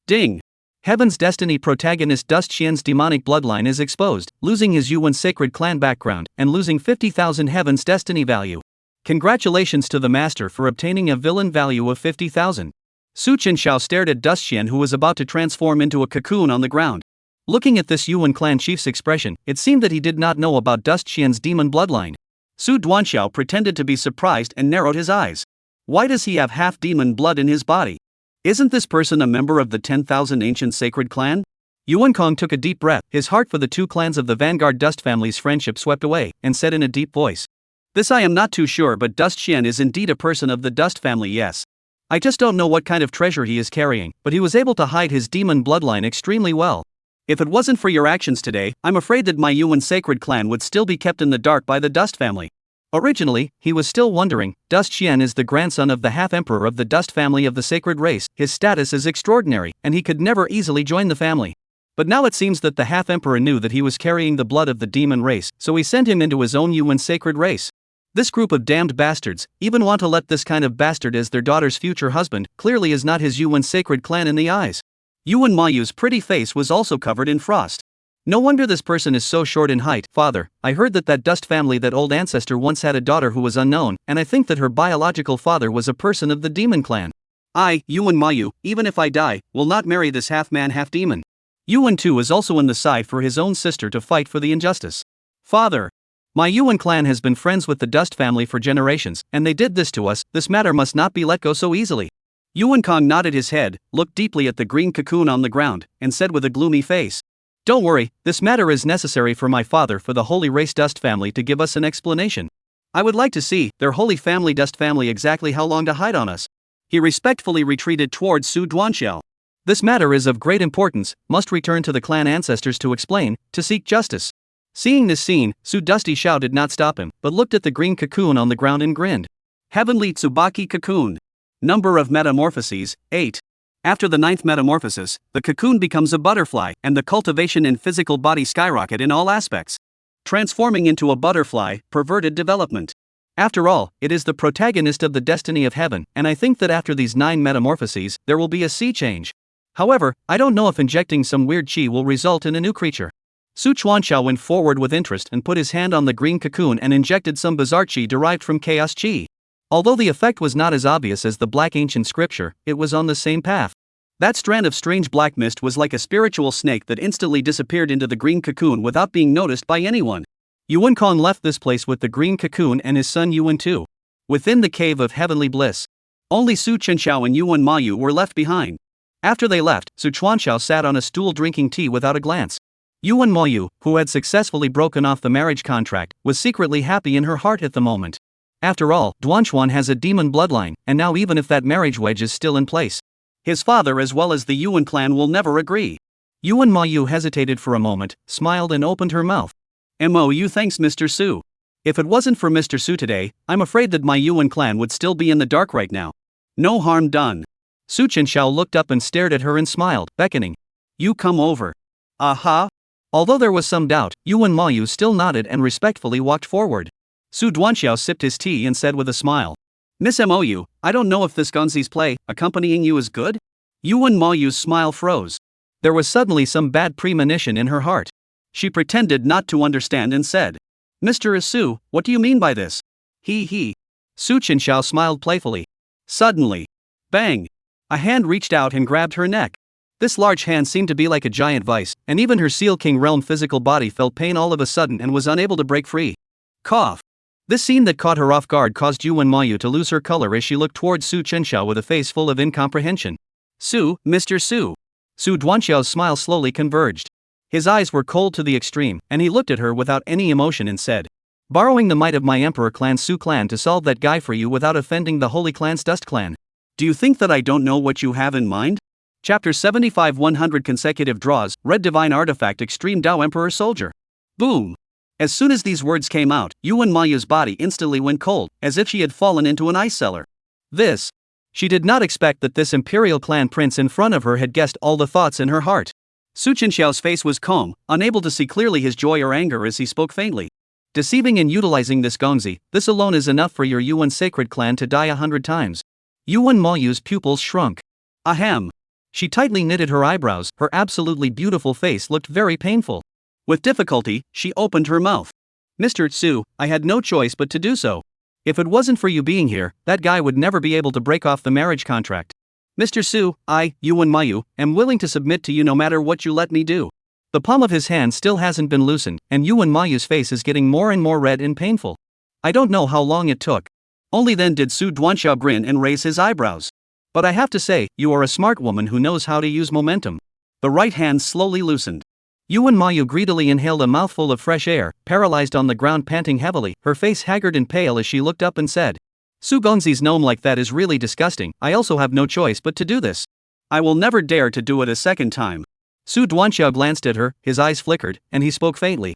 Ding! Heaven's Destiny protagonist Dust Shien's demonic bloodline is exposed, losing his Yuan Sacred Clan background, and losing 50,000 Heaven's Destiny value. Congratulations to the master for obtaining a villain value of 50,000. Su Chenxiao stared at Dust Shien, who was about to transform into a cocoon on the ground. Looking at this Yuan clan chief's expression, it seemed that he did not know about Dust Shien's demon bloodline. Su Duanxiao pretended to be surprised and narrowed his eyes. Why does he have half-demon blood in his body? Isn't this person a member of the 10,000 ancient sacred clan? Yuan Kong took a deep breath, his heart for the two clans of the Vanguard Dust family's friendship swept away, and said in a deep voice, "This I am not too sure, but Dust Shien is indeed a person of the Dust family, yes. I just don't know what kind of treasure he is carrying, but he was able to hide his demon bloodline extremely well. If it wasn't for your actions today, I'm afraid that my Yuan Sacred Clan would still be kept in the dark by the Dust family." Originally, he was still wondering. Dust Shien is the grandson of the half-emperor of the Dust family of the sacred race, his status is extraordinary, and he could never easily join the family. But now it seems that the half-emperor knew that he was carrying the blood of the demon race, so he sent him into his own Yuan sacred race. This group of damned bastards even want to let this kind of bastard as their daughter's future husband, clearly is not his Yuan Sacred Clan in the eyes. Yuan Mayu's pretty face was also covered in frost. No wonder this person is so short in height. Father, I heard that Dust family, that old ancestor, once had a daughter who was unknown, and I think that her biological father was a person of the demon clan. I, Yuan Mayu, even if I die, will not marry this half-man half-demon. Yuan Tu is also in the side for his own sister to fight for the injustice. Father, my Yuan clan has been friends with the Dust family for generations, and they did this to us. This matter must not be let go so easily. Yuan Kong nodded his head, looked deeply at the green cocoon on the ground, and said with a gloomy face, "Don't worry, this matter is necessary for my father, for the holy race Dust family to give us an explanation. I would like to see their holy family dust family exactly how long to hide on us. He respectfully retreated towards Su Duanxiao. This matter is of great importance, must return to the clan ancestors to explain, to seek justice. Seeing this scene, Su Dusty Xiao did not stop him, but looked at the green cocoon on the ground and grinned. Heavenly Tsubaki Cocoon. Number of metamorphoses, 8. After the 9th metamorphosis, the cocoon becomes a butterfly, and the cultivation in physical body skyrocket in all aspects. Transforming into a butterfly, perverted development. After all, it is the protagonist of the destiny of heaven, and I think that after these 9 metamorphoses, there will be a sea change. However, I don't know if injecting some weird chi will result in a new creature. Su Chuanxiao went forward with interest and put his hand on the green cocoon and injected some bizarre chi derived from chaos chi. Although the effect was not as obvious as the black ancient scripture, it was on the same path. That strand of strange black mist was like a spiritual snake that instantly disappeared into the green cocoon without being noticed by anyone. Yuan Kong left this place with the green cocoon and his son Yuan too. Within the cave of heavenly bliss. Only Su Chenxiao and Yuan Mayu were left behind. After they left, Su Chuanxiao sat on a stool drinking tea without a glance. Yuan Mayu, who had successfully broken off the marriage contract, was secretly happy in her heart at the moment. After all, Duanshuan has a demon bloodline, and now even if that marriage wedge is still in place, his father as well as the Yuan clan will never agree. Yuan Mayu hesitated for a moment, smiled and opened her mouth. MOU thanks Mr. Su. If it wasn't for Mr. Su today, I'm afraid that my Yuan clan would still be in the dark right now. No harm done. Su Chenxiao looked up and stared at her and smiled, beckoning. You come over. Aha. Although there was some doubt, Yuan Mayu still nodded and respectfully walked forward. Su Duanxiao sipped his tea and said with a smile. Miss MOU, I don't know if this Gonzi's play, accompanying you, is good? Yuan Mayu's smile froze. There was suddenly some bad premonition in her heart. She pretended not to understand and said, Mr. Su, what do you mean by this? He. Su Chenxiao smiled playfully. Suddenly, bang! A hand reached out and grabbed her neck. This large hand seemed to be like a giant vice, and even her Seal King realm physical body felt pain all of a sudden and was unable to break free. Cough. This scene that caught her off guard caused Yuan Mayu to lose her color as she looked towards Su Chenxiao with a face full of incomprehension. Su, Mr. Su. Su Duanxiao's smile slowly converged. His eyes were cold to the extreme, and he looked at her without any emotion and said, borrowing the might of my emperor clan Su clan to solve that guy for you without offending the holy clan's dust clan. Do you think that I don't know what you have in mind? Chapter 75 100 consecutive draws, Red Divine Artifact Extreme Dao Emperor Soldier. Boom! As soon as these words came out, Yuan Mayu's body instantly went cold, as if she had fallen into an ice cellar. She did not expect that this imperial clan prince in front of her had guessed all the thoughts in her heart. Su Chenxiao's face was calm, unable to see clearly his joy or anger as he spoke faintly. Deceiving and utilizing this Gongzi, this alone is enough for your Yuan sacred clan to die 100 times. Yuan Mayu's pupils shrunk. Ahem. She tightly knitted her eyebrows, her absolutely beautiful face looked very painful. With difficulty, she opened her mouth. Mr. Su, I had no choice but to do so. If it wasn't for you being here, that guy would never be able to break off the marriage contract. Mr. Su, I, Yuan Mayu, am willing to submit to you no matter what you let me do. The palm of his hand still hasn't been loosened, and Yuan Mayu's face is getting more and more red and painful. I don't know how long it took. Only then did Su Duanxiao grin and raise his eyebrows. But I have to say, you are a smart woman who knows how to use momentum. The right hand slowly loosened. Yuan Mayu greedily inhaled a mouthful of fresh air, paralyzed on the ground panting heavily, her face haggard and pale as she looked up and said, Su Gongzi's gnome like that is really disgusting, I also have no choice but to do this. I will never dare to do it a second time. Su Duanxiao glanced at her, his eyes flickered, and he spoke faintly.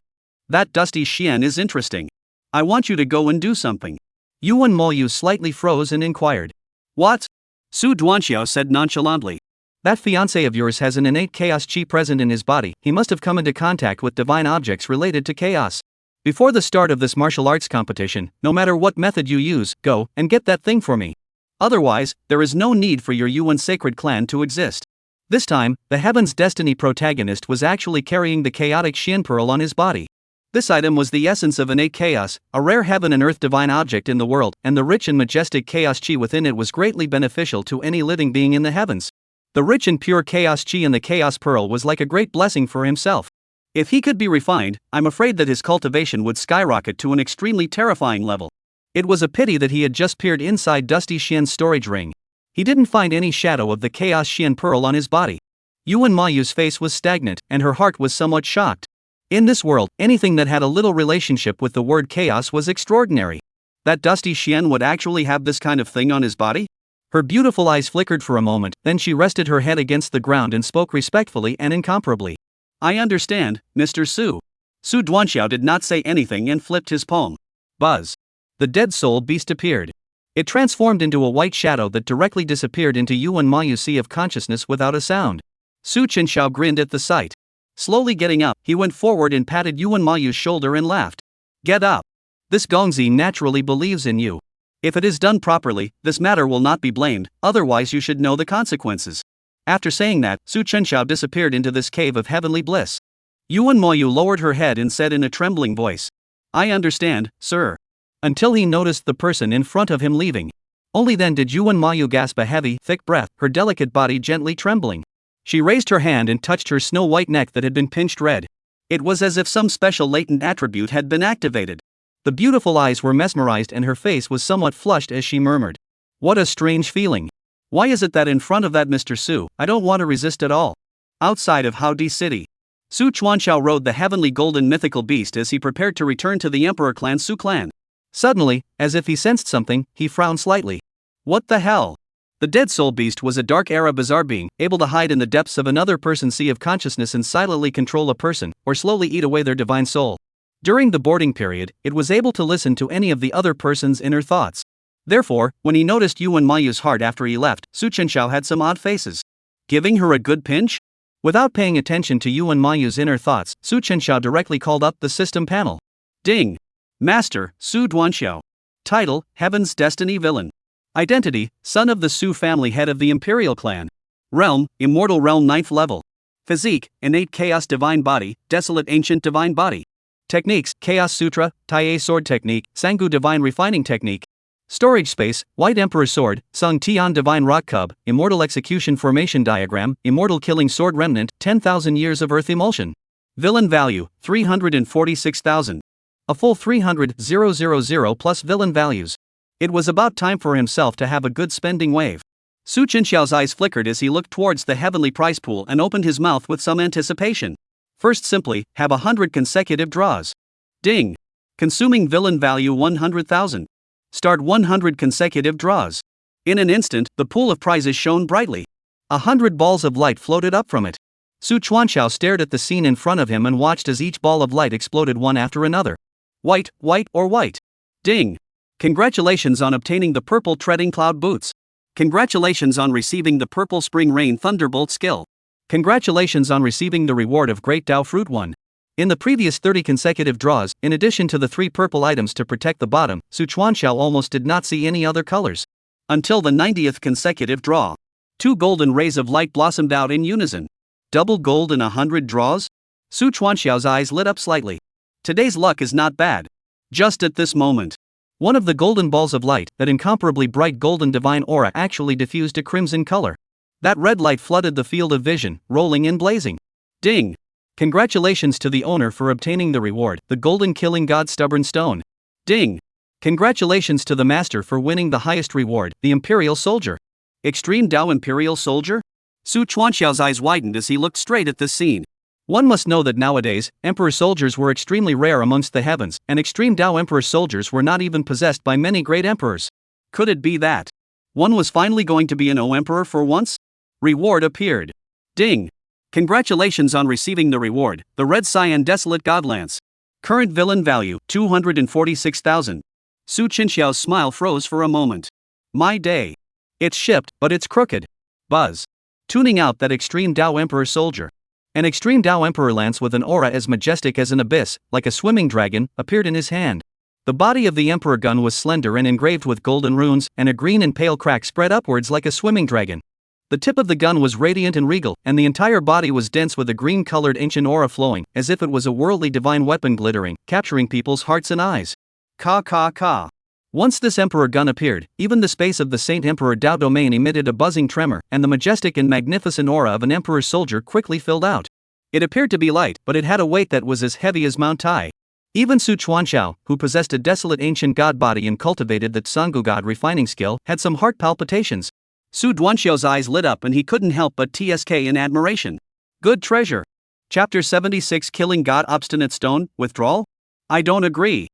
That dusty Shien is interesting. I want you to go and do something. Yuan Mayu slightly froze and inquired. What? Su Duanxiao said nonchalantly. That fiancé of yours has an innate chaos chi present in his body, he must have come into contact with divine objects related to chaos. Before the start of this martial arts competition, no matter what method you use, go and get that thing for me. Otherwise, there is no need for your Yuan sacred clan to exist. This time, the Heaven's Destiny protagonist was actually carrying the chaotic Shien pearl on his body. This item was the essence of innate chaos, a rare heaven and earth divine object in the world, and the rich and majestic chaos chi within it was greatly beneficial to any living being in the heavens. The rich and pure chaos chi in the chaos pearl was like a great blessing for himself. If he could be refined, I'm afraid that his cultivation would skyrocket to an extremely terrifying level. It was a pity that he had just peered inside Dusty Shien's storage ring. He didn't find any shadow of the chaos Shien pearl on his body. Yuan Mayu's face was stagnant, and her heart was somewhat shocked. In this world, anything that had a little relationship with the word chaos was extraordinary. That dusty Shien would actually have this kind of thing on his body? Her beautiful eyes flickered for a moment, then she rested her head against the ground and spoke respectfully and incomparably. I understand, Mr. Su. Su Duanxiao did not say anything and flipped his palm. Buzz. The dead soul beast appeared. It transformed into a white shadow that directly disappeared into Yuan Mayu Sea of consciousness without a sound. Su Chenxiao grinned at the sight. Slowly getting up, he went forward and patted Yuan Mayu's shoulder and laughed. Get up. This Gongzi naturally believes in you. If it is done properly, this matter will not be blamed, otherwise you should know the consequences. After saying that, Su Chenxiao disappeared into this cave of heavenly bliss. Yuan Mayu lowered her head and said in a trembling voice, I understand, sir. Until he noticed the person in front of him leaving. Only then did Yuan Mayu gasp a heavy, thick breath, her delicate body gently trembling. She raised her hand and touched her snow-white neck that had been pinched red. It was as if some special latent attribute had been activated. The beautiful eyes were mesmerized and her face was somewhat flushed as she murmured. What a strange feeling. Why is it that in front of that Mr. Su, I don't want to resist at all? Outside of Haodi City. Su Chuanxiao rode the heavenly golden mythical beast as he prepared to return to the Emperor clan Su clan. Suddenly, as if he sensed something, he frowned slightly. What the hell? The dead soul beast was a dark era bizarre being, able to hide in the depths of another person's sea of consciousness and silently control a person, or slowly eat away their divine soul. During the boarding period, it was able to listen to any of the other person's inner thoughts. Therefore, when he noticed Yuan Mayu's heart after he left, Su Chenxiao had some odd faces. Giving her a good pinch? Without paying attention to Yuan Mayu's inner thoughts, Su Chenxiao directly called up the system panel. Ding! Master, Su Duanxiao. Title, Heaven's Destiny Villain. Identity, son of the Su family, head of the Imperial clan. Realm, Immortal Realm 9th level. Physique, Innate Chaos Divine Body, Desolate Ancient Divine Body. Techniques, Chaos Sutra, Tai Sword Technique, Sangu Divine Refining Technique. Storage space, White Emperor Sword, Sung Tian Divine Rock Cub, Immortal Execution Formation Diagram, Immortal Killing Sword Remnant, 10,000 Years of Earth Emulsion. Villain value, 346,000. A full 300,000 plus villain values. It was about time for himself to have a good spending wave. Su Chenxiao's eyes flickered as he looked towards the heavenly prize pool and opened his mouth with some anticipation. First, simply, have 100 consecutive draws. Ding! Consuming villain value 100,000. Start 100 consecutive draws. In an instant, the pool of prizes shone brightly. 100 balls of light floated up from it. Su Chuanxiao stared at the scene in front of him and watched as each ball of light exploded one after another. White, white, or white. Ding! Congratulations on obtaining the purple treading cloud boots. Congratulations on receiving the purple spring rain thunderbolt skill. Congratulations on receiving the reward of Great Dao Fruit 1. In the previous 30 consecutive draws, in addition to the 3 purple items to protect the bottom, Su Chuanxiao almost did not see any other colors. Until the 90th consecutive draw. 2 golden rays of light blossomed out in unison. Double gold in 100 draws? Su Chuanxiao's eyes lit up slightly. Today's luck is not bad. Just at this moment. One of the golden balls of light, that incomparably bright golden divine aura, actually diffused a crimson color. That red light flooded the field of vision, rolling and blazing. Ding! Congratulations to the owner for obtaining the reward, the Golden Killing God Stubborn Stone. Ding! Congratulations to the master for winning the highest reward, the Imperial Soldier. Extreme Dao Imperial Soldier? Su Chuanxiao's eyes widened as he looked straight at this scene. One must know that nowadays, Emperor soldiers were extremely rare amongst the heavens, and Extreme Dao Emperor soldiers were not even possessed by many great emperors. Could it be that one was finally going to be an emperor for once? Reward appeared. Ding! Congratulations on receiving the reward, the Red Cyan Desolate Godlance. Current villain value, 246,000. Su Chenxiao's smile froze for a moment. My day. It's shipped, but it's crooked. Buzz. Tuning out that Extreme Dao Emperor soldier. An Extreme Dao Emperor lance with an aura as majestic as an abyss, like a swimming dragon, appeared in his hand. The body of the Emperor gun was slender and engraved with golden runes, and a green and pale crack spread upwards like a swimming dragon. The tip of the gun was radiant and regal, and the entire body was dense with a green-colored ancient aura flowing, as if it was a worldly divine weapon glittering, capturing people's hearts and eyes. Ka. Once this Emperor gun appeared, even the space of the Saint Emperor Dao domain emitted a buzzing tremor, and the majestic and magnificent aura of an Emperor's soldier quickly filled out. It appeared to be light, but it had a weight that was as heavy as Mount Tai. Even Su Chuanxiao, who possessed a desolate ancient god body and cultivated the Sangu god refining skill, had some heart palpitations. Su Duanxiao's eyes lit up and he couldn't help but TSK in admiration. Good treasure. Chapter 76 Killing God Obstinate Stone, Withdrawal? I don't agree.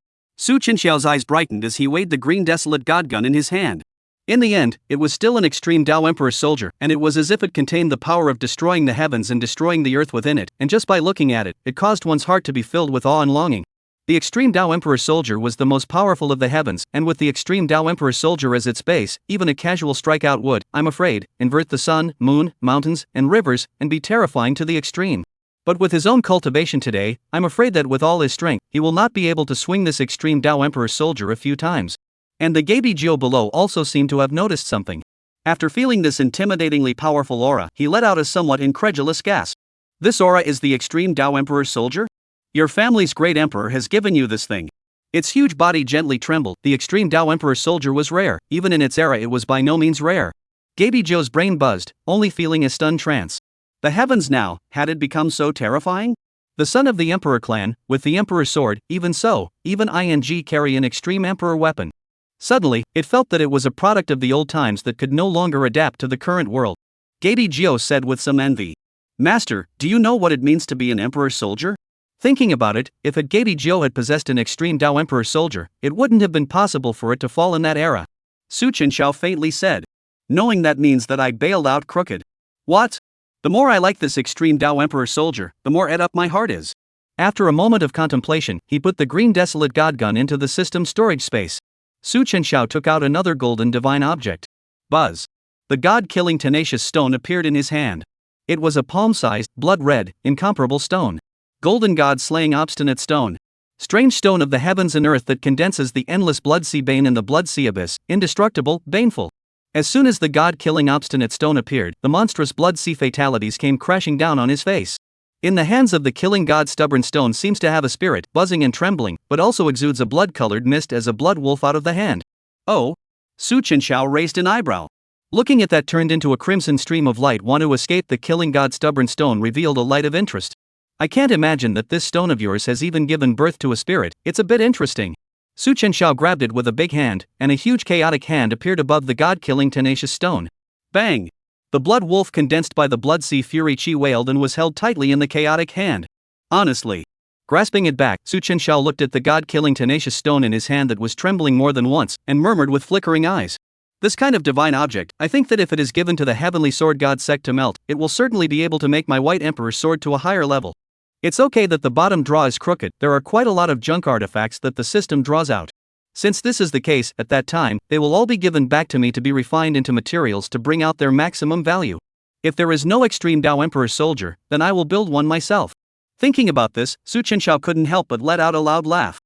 Su Chenxiao's eyes brightened as he weighed the green desolate god gun in his hand. In the end, it was still an extreme Dao Emperor soldier, and it was as if it contained the power of destroying the heavens and destroying the earth within it, and just by looking at it, it caused one's heart to be filled with awe and longing. The extreme Dao Emperor soldier was the most powerful of the heavens, and with the extreme Dao Emperor soldier as its base, even a casual strikeout would, I'm afraid, invert the sun, moon, mountains, and rivers, and be terrifying to the extreme. But with his own cultivation today, I'm afraid that with all his strength, he will not be able to swing this extreme Dao Emperor soldier a few times. And the Gaby Jiu below also seemed to have noticed something. After feeling this intimidatingly powerful aura, he let out a somewhat incredulous gasp. This aura is the extreme Dao Emperor soldier? Your family's great emperor has given you this thing. Its huge body gently trembled. The extreme Dao Emperor soldier was rare, even in its era it was by no means rare. Gaby Jiu's brain buzzed, only feeling a stunned trance. The heavens now, had it become so terrifying? The son of the Emperor clan, with the Emperor's sword, even so, even ING carry an extreme Emperor weapon. Suddenly, it felt that it was a product of the old times that could no longer adapt to the current world. Gaby Jiu said with some envy. Master, do you know what it means to be an Emperor soldier? Thinking about it, if Gaby Jiu had possessed an extreme Dao Emperor soldier, it wouldn't have been possible for it to fall in that era. Su Chenxiao faintly said. Knowing that means that I bailed out crooked. What? The more I like this extreme Dao Emperor soldier, the more ed up my heart is. After a moment of contemplation, he put the green desolate god gun into the system storage space. Su Chenxiao took out another golden divine object. Buzz. The god-killing tenacious stone appeared in his hand. It was a palm-sized, blood-red, incomparable stone. Golden god-slaying obstinate stone. Strange stone of the heavens and earth that condenses the endless blood sea bane in the blood sea abyss, indestructible, baneful. As soon as the god-killing obstinate stone appeared, the monstrous blood sea fatalities came crashing down on his face. In the hands of the killing god stubborn stone seems to have a spirit, buzzing and trembling, but also exudes a blood-colored mist as a blood wolf out of the hand. Oh? Su Chenxiao raised an eyebrow. Looking at that turned into a crimson stream of light want to escape the killing god stubborn stone revealed a light of interest. I can't imagine that this stone of yours has even given birth to a spirit, it's a bit interesting. Su Chenxiao grabbed it with a big hand, and a huge chaotic hand appeared above the god-killing tenacious stone. Bang! The blood wolf condensed by the blood sea fury chi wailed and was held tightly in the chaotic hand. Honestly. Grasping it back, Su Chenxiao looked at the god-killing tenacious stone in his hand that was trembling more than once, and murmured with flickering eyes. This kind of divine object, I think that if it is given to the heavenly sword god sect to melt, it will certainly be able to make my white emperor's sword to a higher level. It's okay that the bottom draw is crooked, there are quite a lot of junk artifacts that the system draws out. Since this is the case, at that time, they will all be given back to me to be refined into materials to bring out their maximum value. If there is no extreme Dao Emperor soldier, then I will build one myself. Thinking about this, Su Chenxiao couldn't help but let out a loud laugh.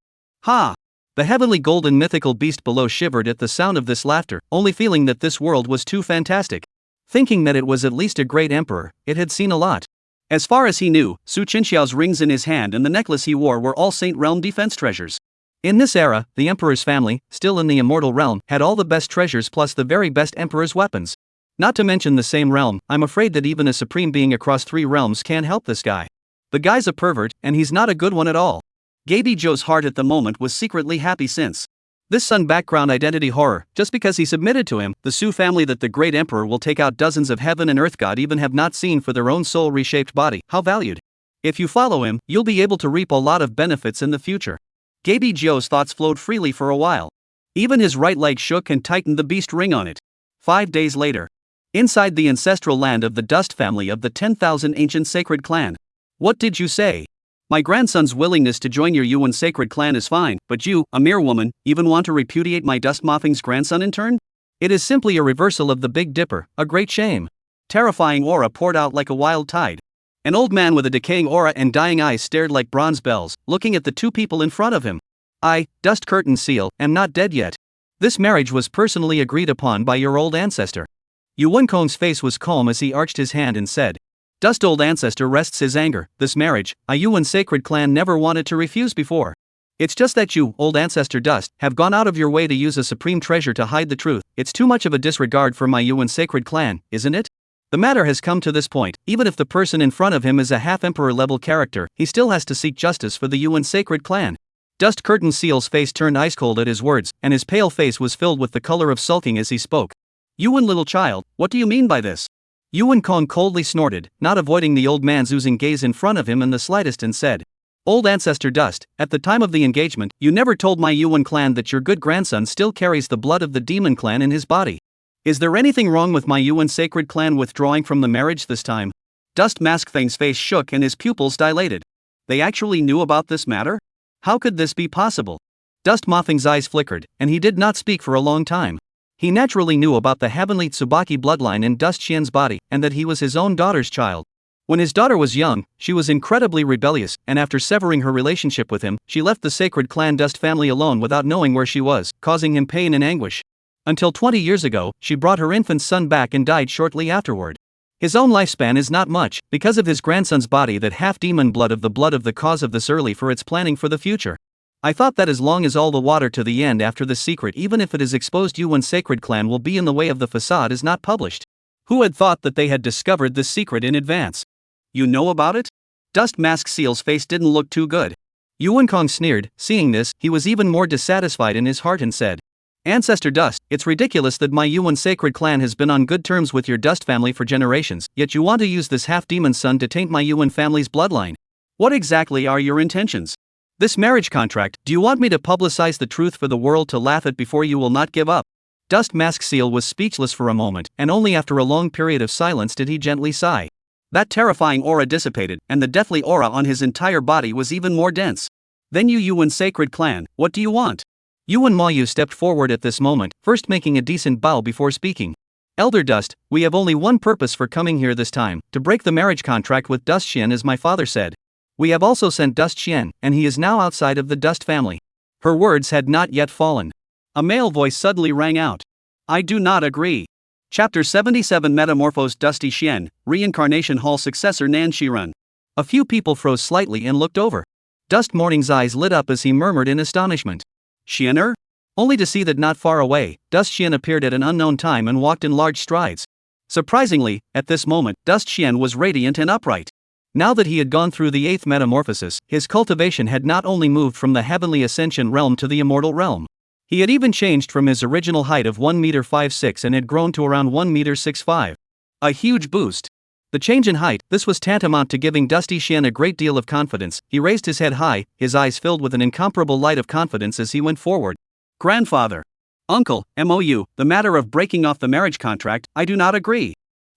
Ha! The heavenly golden mythical beast below shivered at the sound of this laughter, only feeling that this world was too fantastic. Thinking that it was at least a great emperor, it had seen a lot. As far as he knew, Su Chenxiao's rings in his hand and the necklace he wore were all Saint Realm defense treasures. In this era, the emperor's family, still in the immortal realm, had all the best treasures plus the very best emperor's weapons. Not to mention the same realm, I'm afraid that even a supreme being across 3 realms can't help this guy. The guy's a pervert, and he's not a good one at all. Gaby Jiu's heart at the moment was secretly happy since this son background identity horror, just because he submitted to him, the Su family that the great emperor will take out dozens of heaven and earth god even have not seen for their own soul reshaped body, how valued. If you follow him, you'll be able to reap a lot of benefits in the future. Gaby Jiu's thoughts flowed freely for a while. Even his right leg shook and tightened the beast ring on it. 5 days later. Inside the ancestral land of the Dust family of the 10,000 ancient sacred clan. What did you say? My grandson's willingness to join your Yuan sacred clan is fine, but you, a mere woman, even want to repudiate my Dust Moffing's grandson in turn? It is simply a reversal of the Big Dipper, a great shame. Terrifying aura poured out like a wild tide. An old man with a decaying aura and dying eyes stared like bronze bells, looking at the 2 people in front of him. I, Dust Curtain Seal, am not dead yet. This marriage was personally agreed upon by your old ancestor. Yuan Kong's face was calm as he arched his hand and said, Dust old ancestor rests his anger, this marriage, a Yuan sacred clan never wanted to refuse before. It's just that you, old ancestor Dust, have gone out of your way to use a supreme treasure to hide the truth. It's too much of a disregard for my Yuan sacred clan, isn't it? The matter has come to this point, even if the person in front of him is a half-emperor level character, he still has to seek justice for the Yuan sacred clan. Dust Curtain Seal's face turned ice-cold at his words, and his pale face was filled with the color of sulking as he spoke. Yuan little child, what do you mean by this? Yuan Kong coldly snorted, not avoiding the old man's oozing gaze in front of him in the slightest and said, Old ancestor Dust, at the time of the engagement, you never told my Yuan clan that your good grandson still carries the blood of the demon clan in his body. Is there anything wrong with my Yuan sacred clan withdrawing from the marriage this time? Dust Mask Feng's face shook and his pupils dilated. They actually knew about this matter? How could this be possible? Dust Mafeng's eyes flickered, and he did not speak for a long time. He naturally knew about the heavenly Tsubaki bloodline in Dust Xian's body, and that he was his own daughter's child. When his daughter was young, she was incredibly rebellious, and after severing her relationship with him, she left the sacred clan Dust family alone without knowing where she was, causing him pain and anguish. Until 20 years ago, she brought her infant son back and died shortly afterward. His own lifespan is not much, because of his grandson's body that half-demon blood of the cause of this early for its planning for the future. I thought that as long as all the water to the end after the secret, even if it is exposed, Yuan sacred clan will be in the way of the facade is not published. Who had thought that they had discovered this secret in advance? You know about it? Dust Mask Seal's face didn't look too good. Yuan Kong sneered. Seeing this, he was even more dissatisfied in his heart and said, Ancestor Dust, it's ridiculous that my Yuan sacred clan has been on good terms with your Dust family for generations, yet you want to use this half-demon son to taint my Yuan family's bloodline. What exactly are your intentions? This marriage contract, do you want me to publicize the truth for the world to laugh at before you will not give up? Dust Mask Seal was speechless for a moment, and only after a long period of silence did he gently sigh. That terrifying aura dissipated, and the deathly aura on his entire body was even more dense. Then you Yuan sacred clan, what do you want? Yuan Mayu stepped forward at this moment, first making a decent bow before speaking. Elder Dust, we have only one purpose for coming here this time, to break the marriage contract with Dust Shien as my father said. We have also sent Dust Shien, and he is now outside of the Dust family. Her words had not yet fallen. A male voice suddenly rang out. I do not agree. Chapter 77 Metamorphosed Dusty Shien, Reincarnation Hall Successor Nan Shirun. A few people froze slightly and looked over. Dust Morning's eyes lit up as he murmured in astonishment. Shiener? Only to see that not far away, Dust Shien appeared at an unknown time and walked in large strides. Surprisingly, at this moment, Dust Shien was radiant and upright. Now that he had gone through the 8th metamorphosis, his cultivation had not only moved from the heavenly Ascension realm to the immortal realm. He had even changed from his original height of 1 meter 5'6" and had grown to around 1 meter 6'5". A huge boost. The change in height, this was tantamount to giving Dusty Shien a great deal of confidence. He raised his head high, his eyes filled with an incomparable light of confidence as he went forward. Grandfather. Uncle, MOU, the matter of breaking off the marriage contract, I do not agree.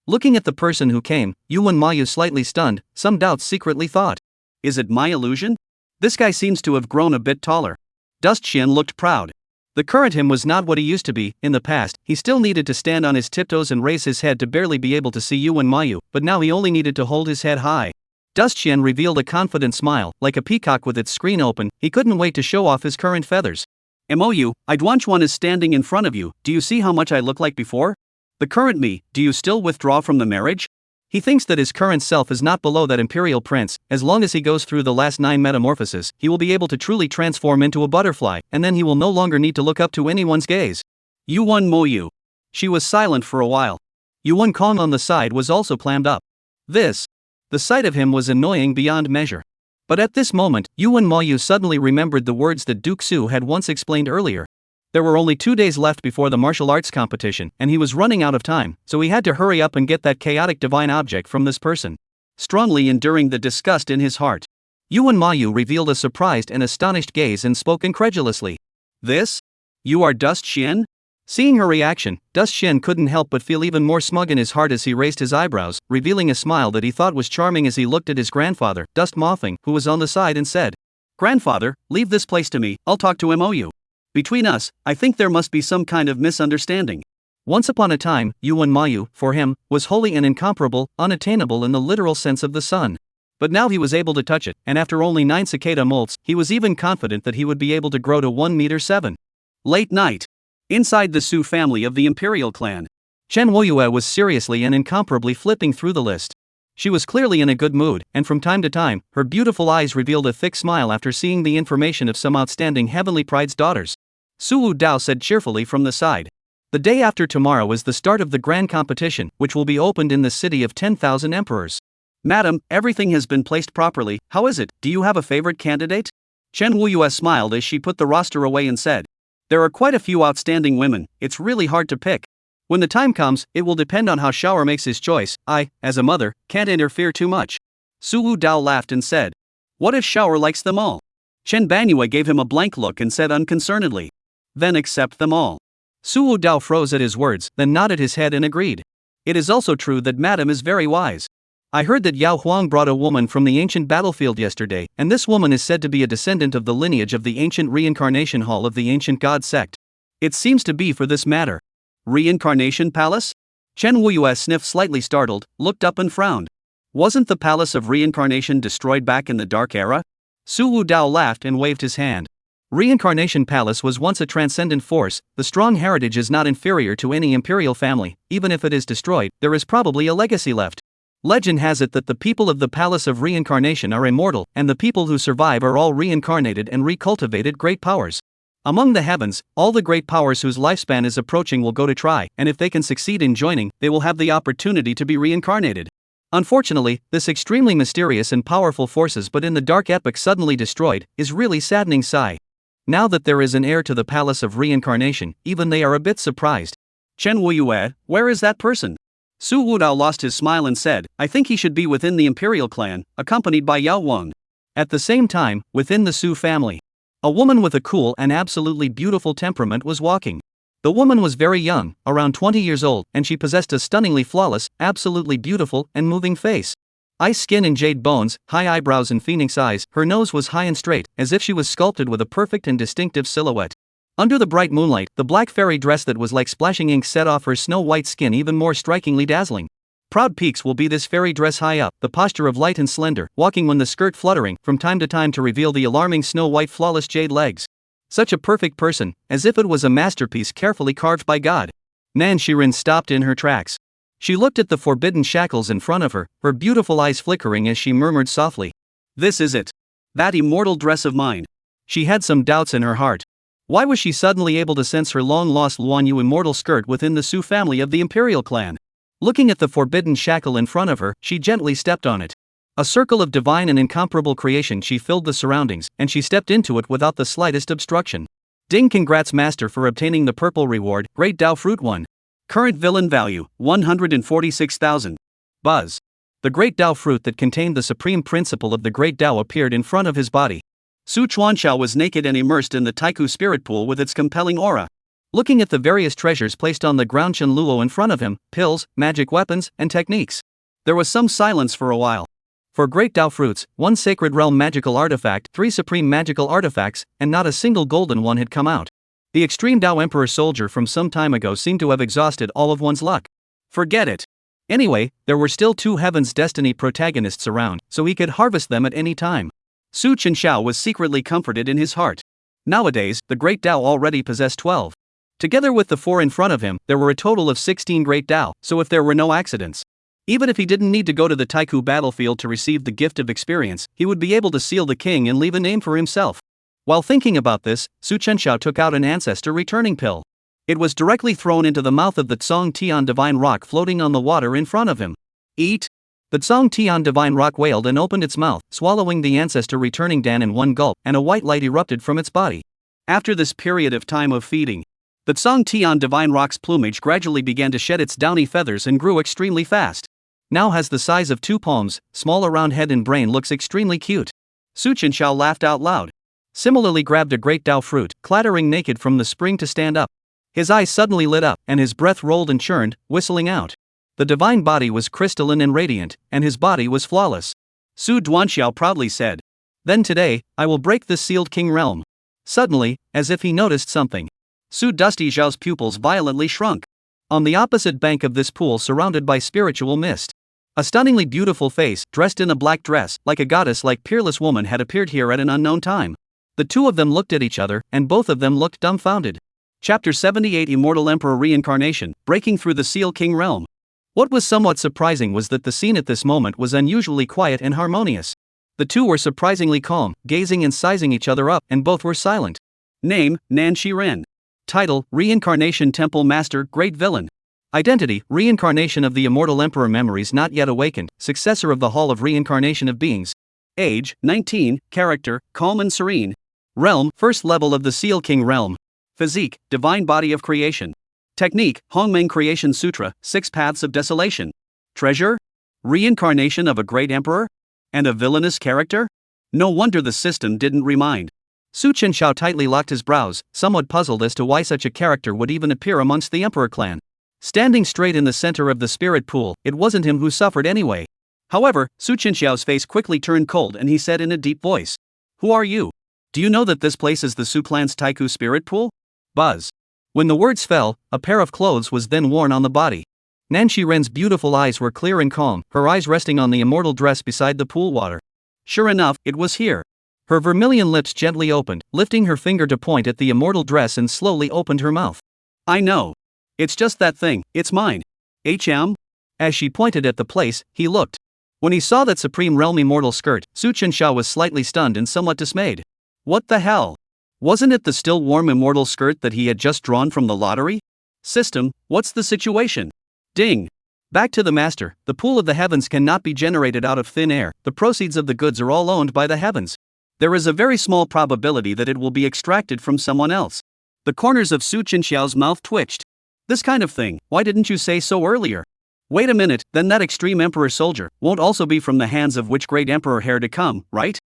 Looking at the person who came, Yuan Mayu slightly stunned, some doubts secretly thought. Is it my illusion? This guy seems to have grown a bit taller. Dust Shien looked proud. The current him was not what he used to be. In the past, he still needed to stand on his tiptoes and raise his head to barely be able to see Yuan Mayu, but now he only needed to hold his head high. Dust Shien revealed a confident smile, like a peacock with its screen open. He couldn't wait to show off his current feathers. MOU, Idwanchuan is standing in front of you. Do you see how much I look like before? The current me, do you still withdraw from the marriage? He thinks that his current self is not below that imperial prince. As long as he goes through the last 9 metamorphoses, he will be able to truly transform into a butterfly, and then he will no longer need to look up to anyone's gaze. Yuan Moyu. She was silent for a while. Yuan Kong on the side was also clammed up. The sight of him was annoying beyond measure. But at this moment, Yuan Moyu suddenly remembered the words that Duke Su had once explained earlier. There were only 2 days left before the martial arts competition, and he was running out of time, so he had to hurry up and get that chaotic divine object from this person. Strongly enduring the disgust in his heart, Yuan Mayu revealed a surprised and astonished gaze and spoke incredulously. This? You are Dust Shien? Seeing her reaction, Dust Shien couldn't help but feel even more smug in his heart as he raised his eyebrows, revealing a smile that he thought was charming as he looked at his grandfather, Dust Mafeng, who was on the side and said, Grandfather, leave this place to me, I'll talk to MOU. Between us, I think there must be some kind of misunderstanding. Once upon a time, Yuan Mayu, for him, was holy and incomparable, unattainable in the literal sense of the sun. But now he was able to touch it, and after only 9 cicada molts, he was even confident that he would be able to grow to 1 meter 7. Late night. Inside the Su family of the imperial clan. Chen Woyue was seriously and incomparably flipping through the list. She was clearly in a good mood, and from time to time, her beautiful eyes revealed a thick smile after seeing the information of some outstanding heavenly pride's daughters. Su Wu Dao said cheerfully from the side. The day after tomorrow is the start of the grand competition, which will be opened in the city of 10,000 emperors. Madam, everything has been placed properly. How is it? Do you have a favorite candidate? Chen Wuyue smiled as she put the roster away and said, There are quite a few outstanding women, it's really hard to pick. When the time comes, it will depend on how Shower makes his choice. I, as a mother, can't interfere too much. Su Wu Dao laughed and said, What if Shower likes them all? Chen Banyue gave him a blank look and said unconcernedly. Then accept them all. Su Wudao froze at his words, then nodded his head and agreed. It is also true that Madame is very wise. I heard that Yaohuang brought a woman from the ancient battlefield yesterday, and this woman is said to be a descendant of the lineage of the ancient reincarnation hall of the ancient god sect. It seems to be for this matter. Reincarnation palace? Chen Wuyue sniffed slightly startled, looked up and frowned. Wasn't the palace of reincarnation destroyed back in the Dark Era? Su Wudao laughed and waved his hand. Reincarnation Palace was once a transcendent force. The strong heritage is not inferior to any imperial family. Even if it is destroyed, there is probably a legacy left. Legend has it that the people of the Palace of Reincarnation are immortal, and the people who survive are all reincarnated and recultivated great powers. Among the heavens, all the great powers whose lifespan is approaching will go to try, and if they can succeed in joining, they will have the opportunity to be reincarnated. Unfortunately, this extremely mysterious and powerful forces but in the dark epoch suddenly destroyed, is really saddening sigh. Now that there is an heir to the Palace of Reincarnation, even they are a bit surprised. Chen Wuyue, where is that person? Su Wudao lost his smile and said, I think he should be within the imperial clan, accompanied by Yaohuang. At the same time, within the Su family, a woman with a cool and absolutely beautiful temperament was walking. The woman was very young, around 20 years old, and she possessed a stunningly flawless, absolutely beautiful, and moving face. Ice skin and jade bones, high eyebrows and phoenix eyes, her nose was high and straight, as if she was sculpted with a perfect and distinctive silhouette. Under the bright moonlight, the black fairy dress that was like splashing ink set off her snow-white skin even more strikingly dazzling. Proud peaks will be this fairy dress high up, the posture of light and slender, walking when the skirt fluttering, from time to time to reveal the alarming snow-white flawless jade legs. Such a perfect person, as if it was a masterpiece carefully carved by God. Nan Shirin stopped in her tracks. She looked at the forbidden shackles in front of her, her beautiful eyes flickering as she murmured softly. This is it. That immortal dress of mine. She had some doubts in her heart. Why was she suddenly able to sense her long-lost Luanyu immortal skirt within the Su family of the imperial clan? Looking at the forbidden shackle in front of her, she gently stepped on it. A circle of divine and incomparable creation, she filled the surroundings, and she stepped into it without the slightest obstruction. Ding, congrats master for obtaining the purple reward, Great Dao Fruit 1. Current villain value, 146,000. Buzz. The Great Dao Fruit that contained the supreme principle of the Great Dao appeared in front of his body. Su Chuanxiao was naked and immersed in the Taiku spirit pool with its compelling aura. Looking at the various treasures placed on the ground Chen Luo in front of him, pills, magic weapons, and techniques. There was some silence for a while. For Great Dao Fruits, 1 Sacred Realm magical artifact, 3 Supreme magical artifacts, and not a single golden one had come out. The extreme Dao Emperor soldier from some time ago seemed to have exhausted all of one's luck. Forget it. Anyway, there were still 2 Heaven's Destiny protagonists around, so he could harvest them at any time. Su Chenxiao was secretly comforted in his heart. Nowadays, the Great Dao already possessed 12. Together with the 4 in front of him, there were a total of 16 Great Dao, so if there were no accidents, even if he didn't need to go to the Taiku battlefield to receive the gift of experience, he would be able to seal the king and leave a name for himself. While thinking about this, Su Chenxiao took out an ancestor returning pill. It was directly thrown into the mouth of the Tsong Tian divine rock floating on the water in front of him. Eat! The Tsong Tian divine rock wailed and opened its mouth, swallowing the ancestor returning Dan in one gulp, and a white light erupted from its body. After this period of time of feeding, the Tsong Tian divine rock's plumage gradually began to shed its downy feathers and grew extremely fast. Now has the size of 2 palms, small around head and brain, looks extremely cute. Su Chenxiao laughed out loud. Similarly grabbed a Great Dao Fruit, clattering naked from the spring to stand up. His eyes suddenly lit up, and his breath rolled and churned, whistling out. The divine body was crystalline and radiant, and his body was flawless. Su Duanxiao proudly said. Then today, I will break this sealed king realm. Suddenly, as if he noticed something, Su Dusty Zhao's pupils violently shrunk. On the opposite bank of this pool, surrounded by spiritual mist, a stunningly beautiful face, dressed in a black dress, like a goddess-like peerless woman, had appeared here at an unknown time. The 2 of them looked at each other, and both of them looked dumbfounded. Chapter 78 Immortal Emperor Reincarnation, Breaking Through the Seal King Realm. What was somewhat surprising was that the scene at this moment was unusually quiet and harmonious. The 2 were surprisingly calm, gazing and sizing each other up, and both were silent. Name, Nan Shiren. Title, Reincarnation Temple Master, Great Villain. Identity, Reincarnation of the Immortal Emperor, memories not yet awakened, successor of the Hall of Reincarnation of Beings. Age, 19, character, calm and serene. Realm, first level of the Seal King Realm. Physique, divine body of creation. Technique, Hongmeng Creation Sutra, 6 Paths of Desolation. Treasure? Reincarnation of a great emperor? And a villainous character? No wonder the system didn't remind. Su Chenxiao tightly locked his brows, somewhat puzzled as to why such a character would even appear amongst the Emperor clan. Standing straight in the center of the spirit pool, it wasn't him who suffered anyway. However, Su Chenxiao's face quickly turned cold and he said in a deep voice, "Who are you? Do you know that this place is the Su clan's Taiku spirit pool?" Buzz. When the words fell, a pair of clothes was then worn on the body. Nan Shiren's beautiful eyes were clear and calm, her eyes resting on the immortal dress beside the pool water. Sure enough, it was here. Her vermilion lips gently opened, lifting her finger to point at the immortal dress and slowly opened her mouth. "I know. It's just that thing, it's mine. HM?" As she pointed at the place, he looked. When he saw that Supreme Realm immortal skirt, Su Chenxiao was slightly stunned and somewhat dismayed. What the hell? Wasn't it the still warm immortal skirt that he had just drawn from the lottery? System, what's the situation? Ding. Back to the master, the pool of the heavens cannot be generated out of thin air, the proceeds of the goods are all owned by the heavens. There is a very small probability that it will be extracted from someone else. The corners of Su Chenxiao's mouth twitched. This kind of thing, why didn't you say so earlier? Wait a minute, then that extreme emperor soldier won't also be from the hands of which great emperor heir to come, right?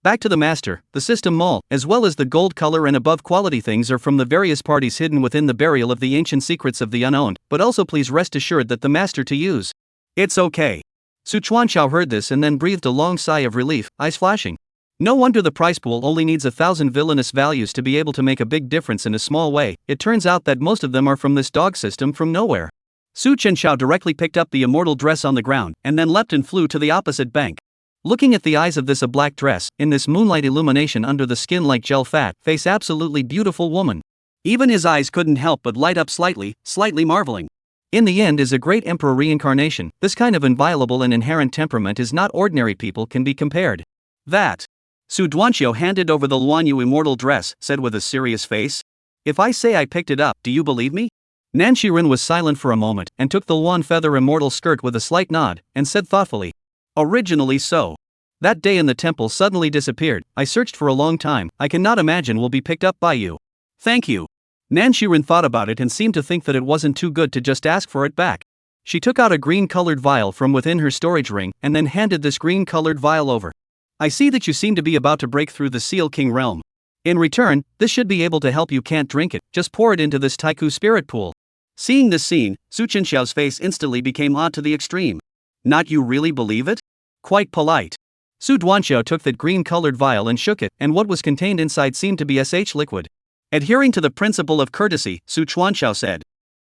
Back to the master, the system mall, as well as the gold color and above quality things are from the various parties hidden within the burial of the ancient secrets of the unowned, but also please rest assured that the master to use. It's okay. Su Chuanxiao heard this and then breathed a long sigh of relief, eyes flashing. No wonder the price pool only needs 1,000 villainous values to be able to make a big difference in a small way. It turns out that most of them are from this dog system from nowhere. Su Chenxiao directly picked up the immortal dress on the ground and then leapt and flew to the opposite bank. Looking at the eyes of this a black dress, in this moonlight illumination under the skin like gel fat, face absolutely beautiful woman. Even his eyes couldn't help but light up slightly marveling. In the end is a great emperor reincarnation. This kind of inviolable and inherent temperament is not ordinary people can be compared. That. Su Duanqiu handed over the Luanyu immortal dress, said with a serious face. If I say I picked it up, do you believe me? Nan Shiren was silent for a moment, and took the Luan feather immortal skirt with a slight nod, and said thoughtfully. Originally so. That day in the temple suddenly disappeared, I searched for a long time, I cannot imagine will be picked up by you. Thank you. Nan Shiren thought about it and seemed to think that it wasn't too good to just ask for it back. She took out a green-colored vial from within her storage ring, and then handed this green-colored vial over. I see that you seem to be about to break through the Seal King realm. In return, this should be able to help you can't drink it, just pour it into this Taiku spirit pool. Seeing this scene, Su Chenxiao's face instantly became odd to the extreme. Not you really believe it? Quite polite. Su Duanqiu took that green-colored vial and shook it, and what was contained inside seemed to be SH liquid. Adhering to the principle of courtesy, Su Chuanxiao said.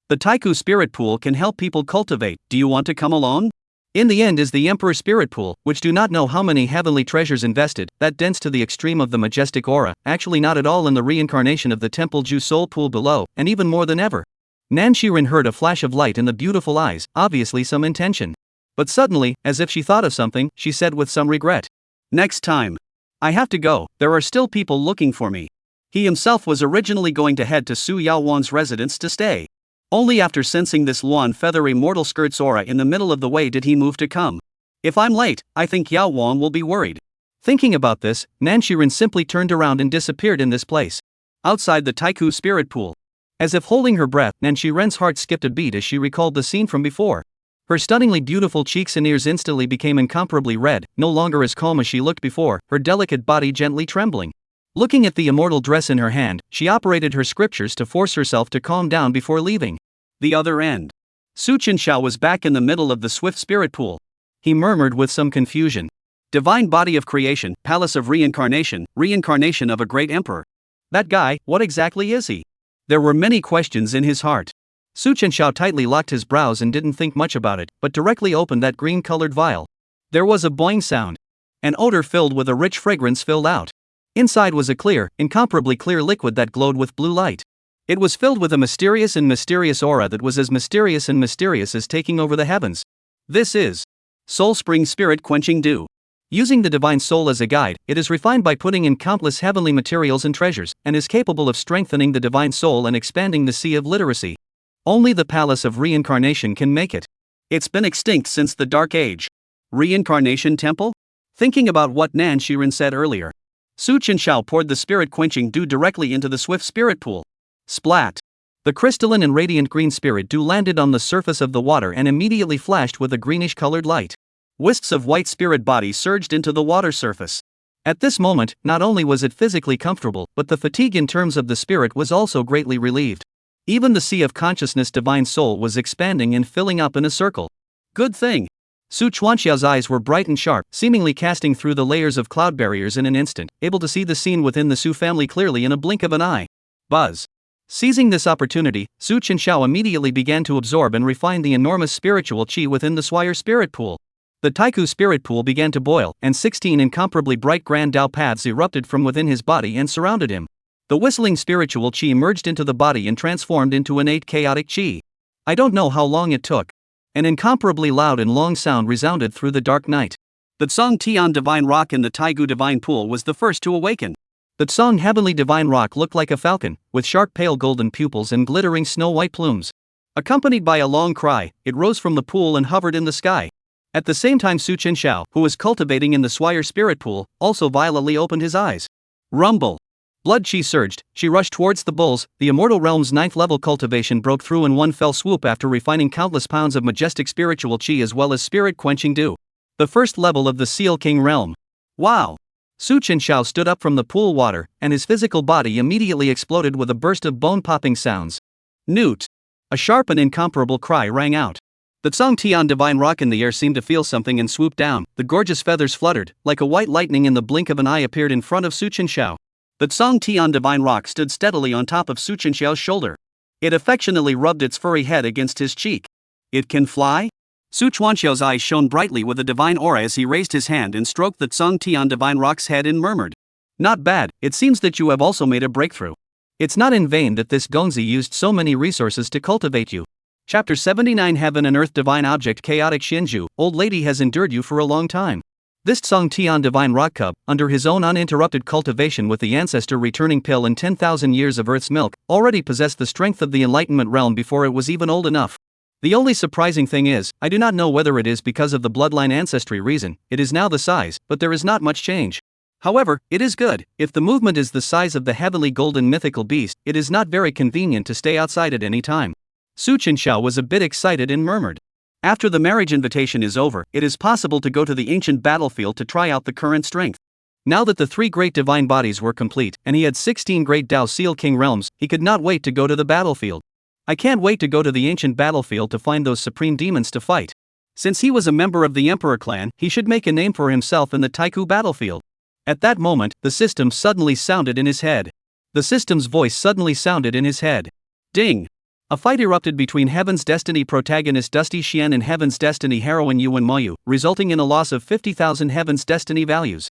The Taiku spirit pool can help people cultivate, do you want to come along? In the end is the Emperor spirit pool, which do not know how many heavenly treasures invested, that dense to the extreme of the majestic aura, actually not at all in the reincarnation of the Temple Ju soul pool below, and even more than ever. Nan Shiren heard a flash of light in the beautiful eyes, obviously some intention. But suddenly, as if she thought of something, she said with some regret. Next time. I have to go, there are still people looking for me. He himself was originally going to head to Su Yaohuang's residence to stay. Only after sensing this Luan feather immortal skirt's aura in the middle of the way did he move to come. If I'm late, I think Yaohuang will be worried. Thinking about this, Nan Shiren simply turned around and disappeared in this place. Outside the Taiku spirit pool. As if holding her breath, Nan Shiren's heart skipped a beat as she recalled the scene from before. Her stunningly beautiful cheeks and ears instantly became incomparably red, no longer as calm as she looked before, her delicate body gently trembling. Looking at the immortal dress in her hand, she operated her scriptures to force herself to calm down before leaving. The other end. Su Chenxiao was back in the middle of the swift spirit pool. He murmured with some confusion. Divine body of creation, palace of reincarnation, reincarnation of a great emperor. That guy, what exactly is he? There were many questions in his heart. Su Chenxiao tightly locked his brows and didn't think much about it, but directly opened that green-colored vial. There was a boing sound. An odor filled with a rich fragrance filled out. Inside was a clear, incomparably clear liquid that glowed with blue light. It was filled with a mysterious and mysterious aura that was as mysterious and mysterious as taking over the heavens. This is Soul Spring Spirit Quenching Dew. Using the divine soul as a guide, it is refined by putting in countless heavenly materials and treasures, and is capable of strengthening the divine soul and expanding the sea of literacy. Only the palace of reincarnation can make it. It's been extinct since the Dark Age. Reincarnation Temple? Thinking about what Nan Shiren said earlier, Su Chenxiao poured the spirit-quenching dew directly into the swift spirit pool. Splat! The crystalline and radiant green spirit dew landed on the surface of the water and immediately flashed with a greenish-colored light. Wisps of white spirit bodies surged into the water surface. At this moment, not only was it physically comfortable, but the fatigue in terms of the spirit was also greatly relieved. Even the sea of consciousness divine soul was expanding and filling up in a circle. Good thing. Su Chuanxiao's eyes were bright and sharp, seemingly casting through the layers of cloud barriers in an instant, able to see the scene within the Su family clearly in a blink of an eye. Buzz. Seizing this opportunity, Su Chenxiao immediately began to absorb and refine the enormous spiritual qi within the Swire spirit pool. The Taiku spirit pool began to boil, and 16 incomparably bright grand Dao paths erupted from within his body and surrounded him. The whistling spiritual qi merged into the body and transformed into innate chaotic qi. I don't know how long it took. An incomparably loud and long sound resounded through the dark night. The Tsong Tian divine rock in the Taigu divine pool was the first to awaken. The Tsong heavenly divine rock looked like a falcon, with sharp pale golden pupils and glittering snow-white plumes. Accompanied by a long cry, it rose from the pool and hovered in the sky. At the same time, Su Chenxiao, who was cultivating in the Swire spirit pool, also violently opened his eyes. Rumble. Blood qi surged, she rushed towards the bulls. The immortal realm's 9th level cultivation broke through in one fell swoop after refining countless pounds of majestic spiritual qi as well as spirit quenching dew. The first level of the Seal King realm. Wow! Su Chenxiao stood up from the pool water, and his physical body immediately exploded with a burst of bone-popping sounds. Newt! A sharp and incomparable cry rang out. The Tsong Tian divine rock in the air seemed to feel something and swooped down. The gorgeous feathers fluttered, like a white lightning in the blink of an eye appeared in front of Su Chenxiao. The Tsong Tian divine rock stood steadily on top of Su Chenxiao's shoulder. It affectionately rubbed its furry head against his cheek. It can fly? Su Chuanxiao's eyes shone brightly with a divine aura as he raised his hand and stroked the Tsong Tian divine rock's head and murmured. Not bad, it seems that you have also made a breakthrough. It's not in vain that this Gongzi used so many resources to cultivate you. Chapter 79 Heaven and Earth Divine Object Chaotic Shenzhu, old lady has endured you for a long time. This Tsong Tian divine rock cub, under his own uninterrupted cultivation with the ancestor returning pill and 10,000 years of Earth's milk, already possessed the strength of the Enlightenment realm before it was even old enough. The only surprising thing is, I do not know whether it is because of the bloodline ancestry reason, it is now the size, but there is not much change. However, it is good. If the movement is the size of the heavenly golden mythical beast, it is not very convenient to stay outside at any time. Su Chenxiao was a bit excited and murmured. After the marriage invitation is over, it is possible to go to the ancient battlefield to try out the current strength. Now that the 3 great divine bodies were complete, and he had 16 great Dao Seal King realms, he could not wait to go to the battlefield. I can't wait to go to the ancient battlefield to find those supreme demons to fight. Since he was a member of the Emperor clan, he should make a name for himself in the Taiku battlefield. At that moment, the system suddenly sounded in his head. The system's voice suddenly sounded in his head. Ding! A fight erupted between Heaven's Destiny protagonist Dusty Shien and Heaven's Destiny heroine Yuan, resulting in a loss of 50,000 Heaven's Destiny values.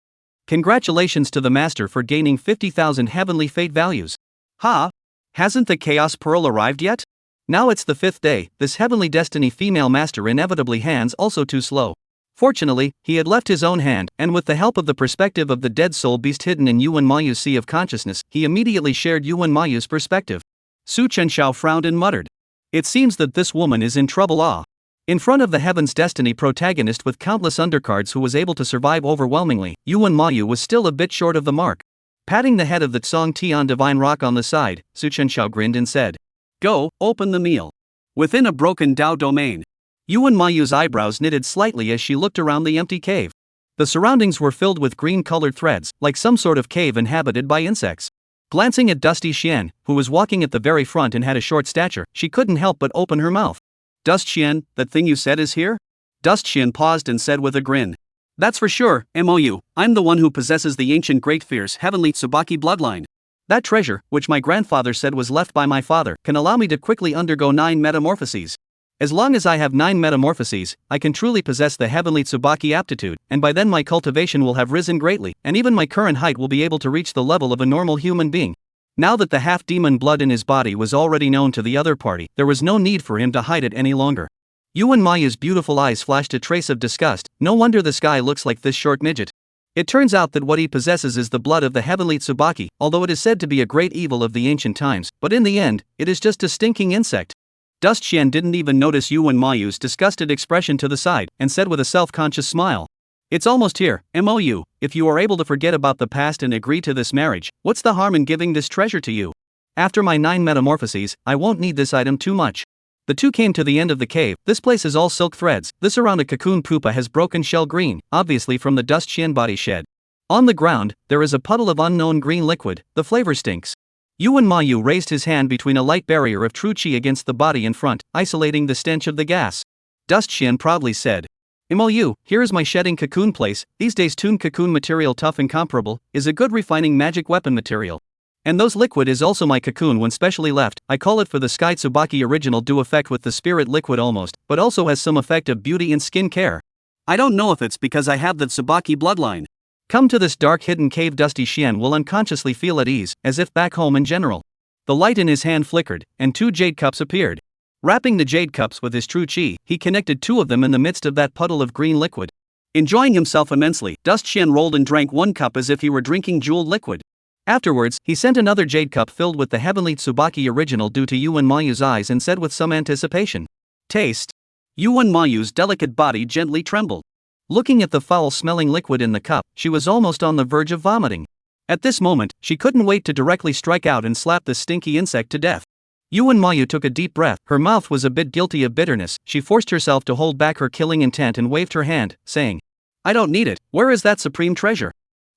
Congratulations to the master for gaining 50,000 heavenly fate values. Ha! Hasn't the Chaos Pearl arrived yet? Now it's the 5th day, this heavenly destiny female master inevitably hands also too slow. Fortunately, he had left his own hand, and with the help of the perspective of the dead soul beast hidden in Yuan Mayu's sea of consciousness, he immediately shared Yuan Mayu's perspective. Su Chenxiao frowned and muttered. It seems that this woman is in trouble. In front of the Heaven's Destiny protagonist with countless undercards who was able to survive overwhelmingly, Yuan Mayu was still a bit short of the mark. Patting the head of the Tsong Tian divine rock on the side, Su Chenxiao grinned and said, Go, open the meal. Within a broken Dao domain. Yuan Mayu's eyebrows knitted slightly as she looked around the empty cave. The surroundings were filled with green-colored threads, like some sort of cave inhabited by insects. Glancing at Dusty Shien, who was walking at the very front and had a short stature, she couldn't help but open her mouth. Dust Shien, that thing you said is here? Dust Shien paused and said with a grin. That's for sure, MOU, I'm the one who possesses the ancient great fierce heavenly Tsubaki bloodline. That treasure, which my grandfather said was left by my father, can allow me to quickly undergo 9 metamorphoses. As long as I have 9 metamorphoses, I can truly possess the heavenly Tsubaki aptitude, and by then my cultivation will have risen greatly, and even my current height will be able to reach the level of a normal human being. Now that the half-demon blood in his body was already known to the other party, there was no need for him to hide it any longer. Yuan Mayu's beautiful eyes flashed a trace of disgust. No wonder this guy looks like this short midget. It turns out that what he possesses is the blood of the heavenly Tsubaki, although it is said to be a great evil of the ancient times, but in the end, it is just a stinking insect. Dust Shien didn't even notice Yuan Mayu's disgusted expression to the side, and said with a self-conscious smile. It's almost here, MOU, if you are able to forget about the past and agree to this marriage, what's the harm in giving this treasure to you? After my 9 metamorphoses, I won't need this item too much. The two came to the end of the cave. This place is all silk threads. This around a cocoon pupa has broken shell green, obviously from the Dust Shien body shed. On the ground, there is a puddle of unknown green liquid, the flavor stinks. Yuan Mayu raised his hand between a light barrier of true qi against the body in front, isolating the stench of the gas. Dust Shien proudly said. Yu, here is my shedding cocoon place. These days tuned cocoon material tough incomparable, is a good refining magic weapon material. And those liquid is also my cocoon when specially left. I call it for the Sky Tsubaki original do effect with the spirit liquid almost, but also has some effect of beauty and skin care. I don't know if it's because I have the Tsubaki bloodline. Come to this dark hidden cave. Dusty Shien will unconsciously feel at ease, as if back home in general. The light in his hand flickered, and 2 jade cups appeared. Wrapping the jade cups with his true qi, he connected 2 of them in the midst of that puddle of green liquid. Enjoying himself immensely, Dust Shien rolled and drank 1 cup as if he were drinking jeweled liquid. Afterwards, he sent another jade cup filled with the heavenly Tsubaki original due to Yuan Mayu's eyes and said with some anticipation, "Taste." Yuan Mayu's delicate body gently trembled. Looking at the foul-smelling liquid in the cup, she was almost on the verge of vomiting. At this moment, she couldn't wait to directly strike out and slap the stinky insect to death. Yuan Mayu took a deep breath. Her mouth was a bit guilty of bitterness. She forced herself to hold back her killing intent and waved her hand, saying, "I don't need it. Where is that supreme treasure?"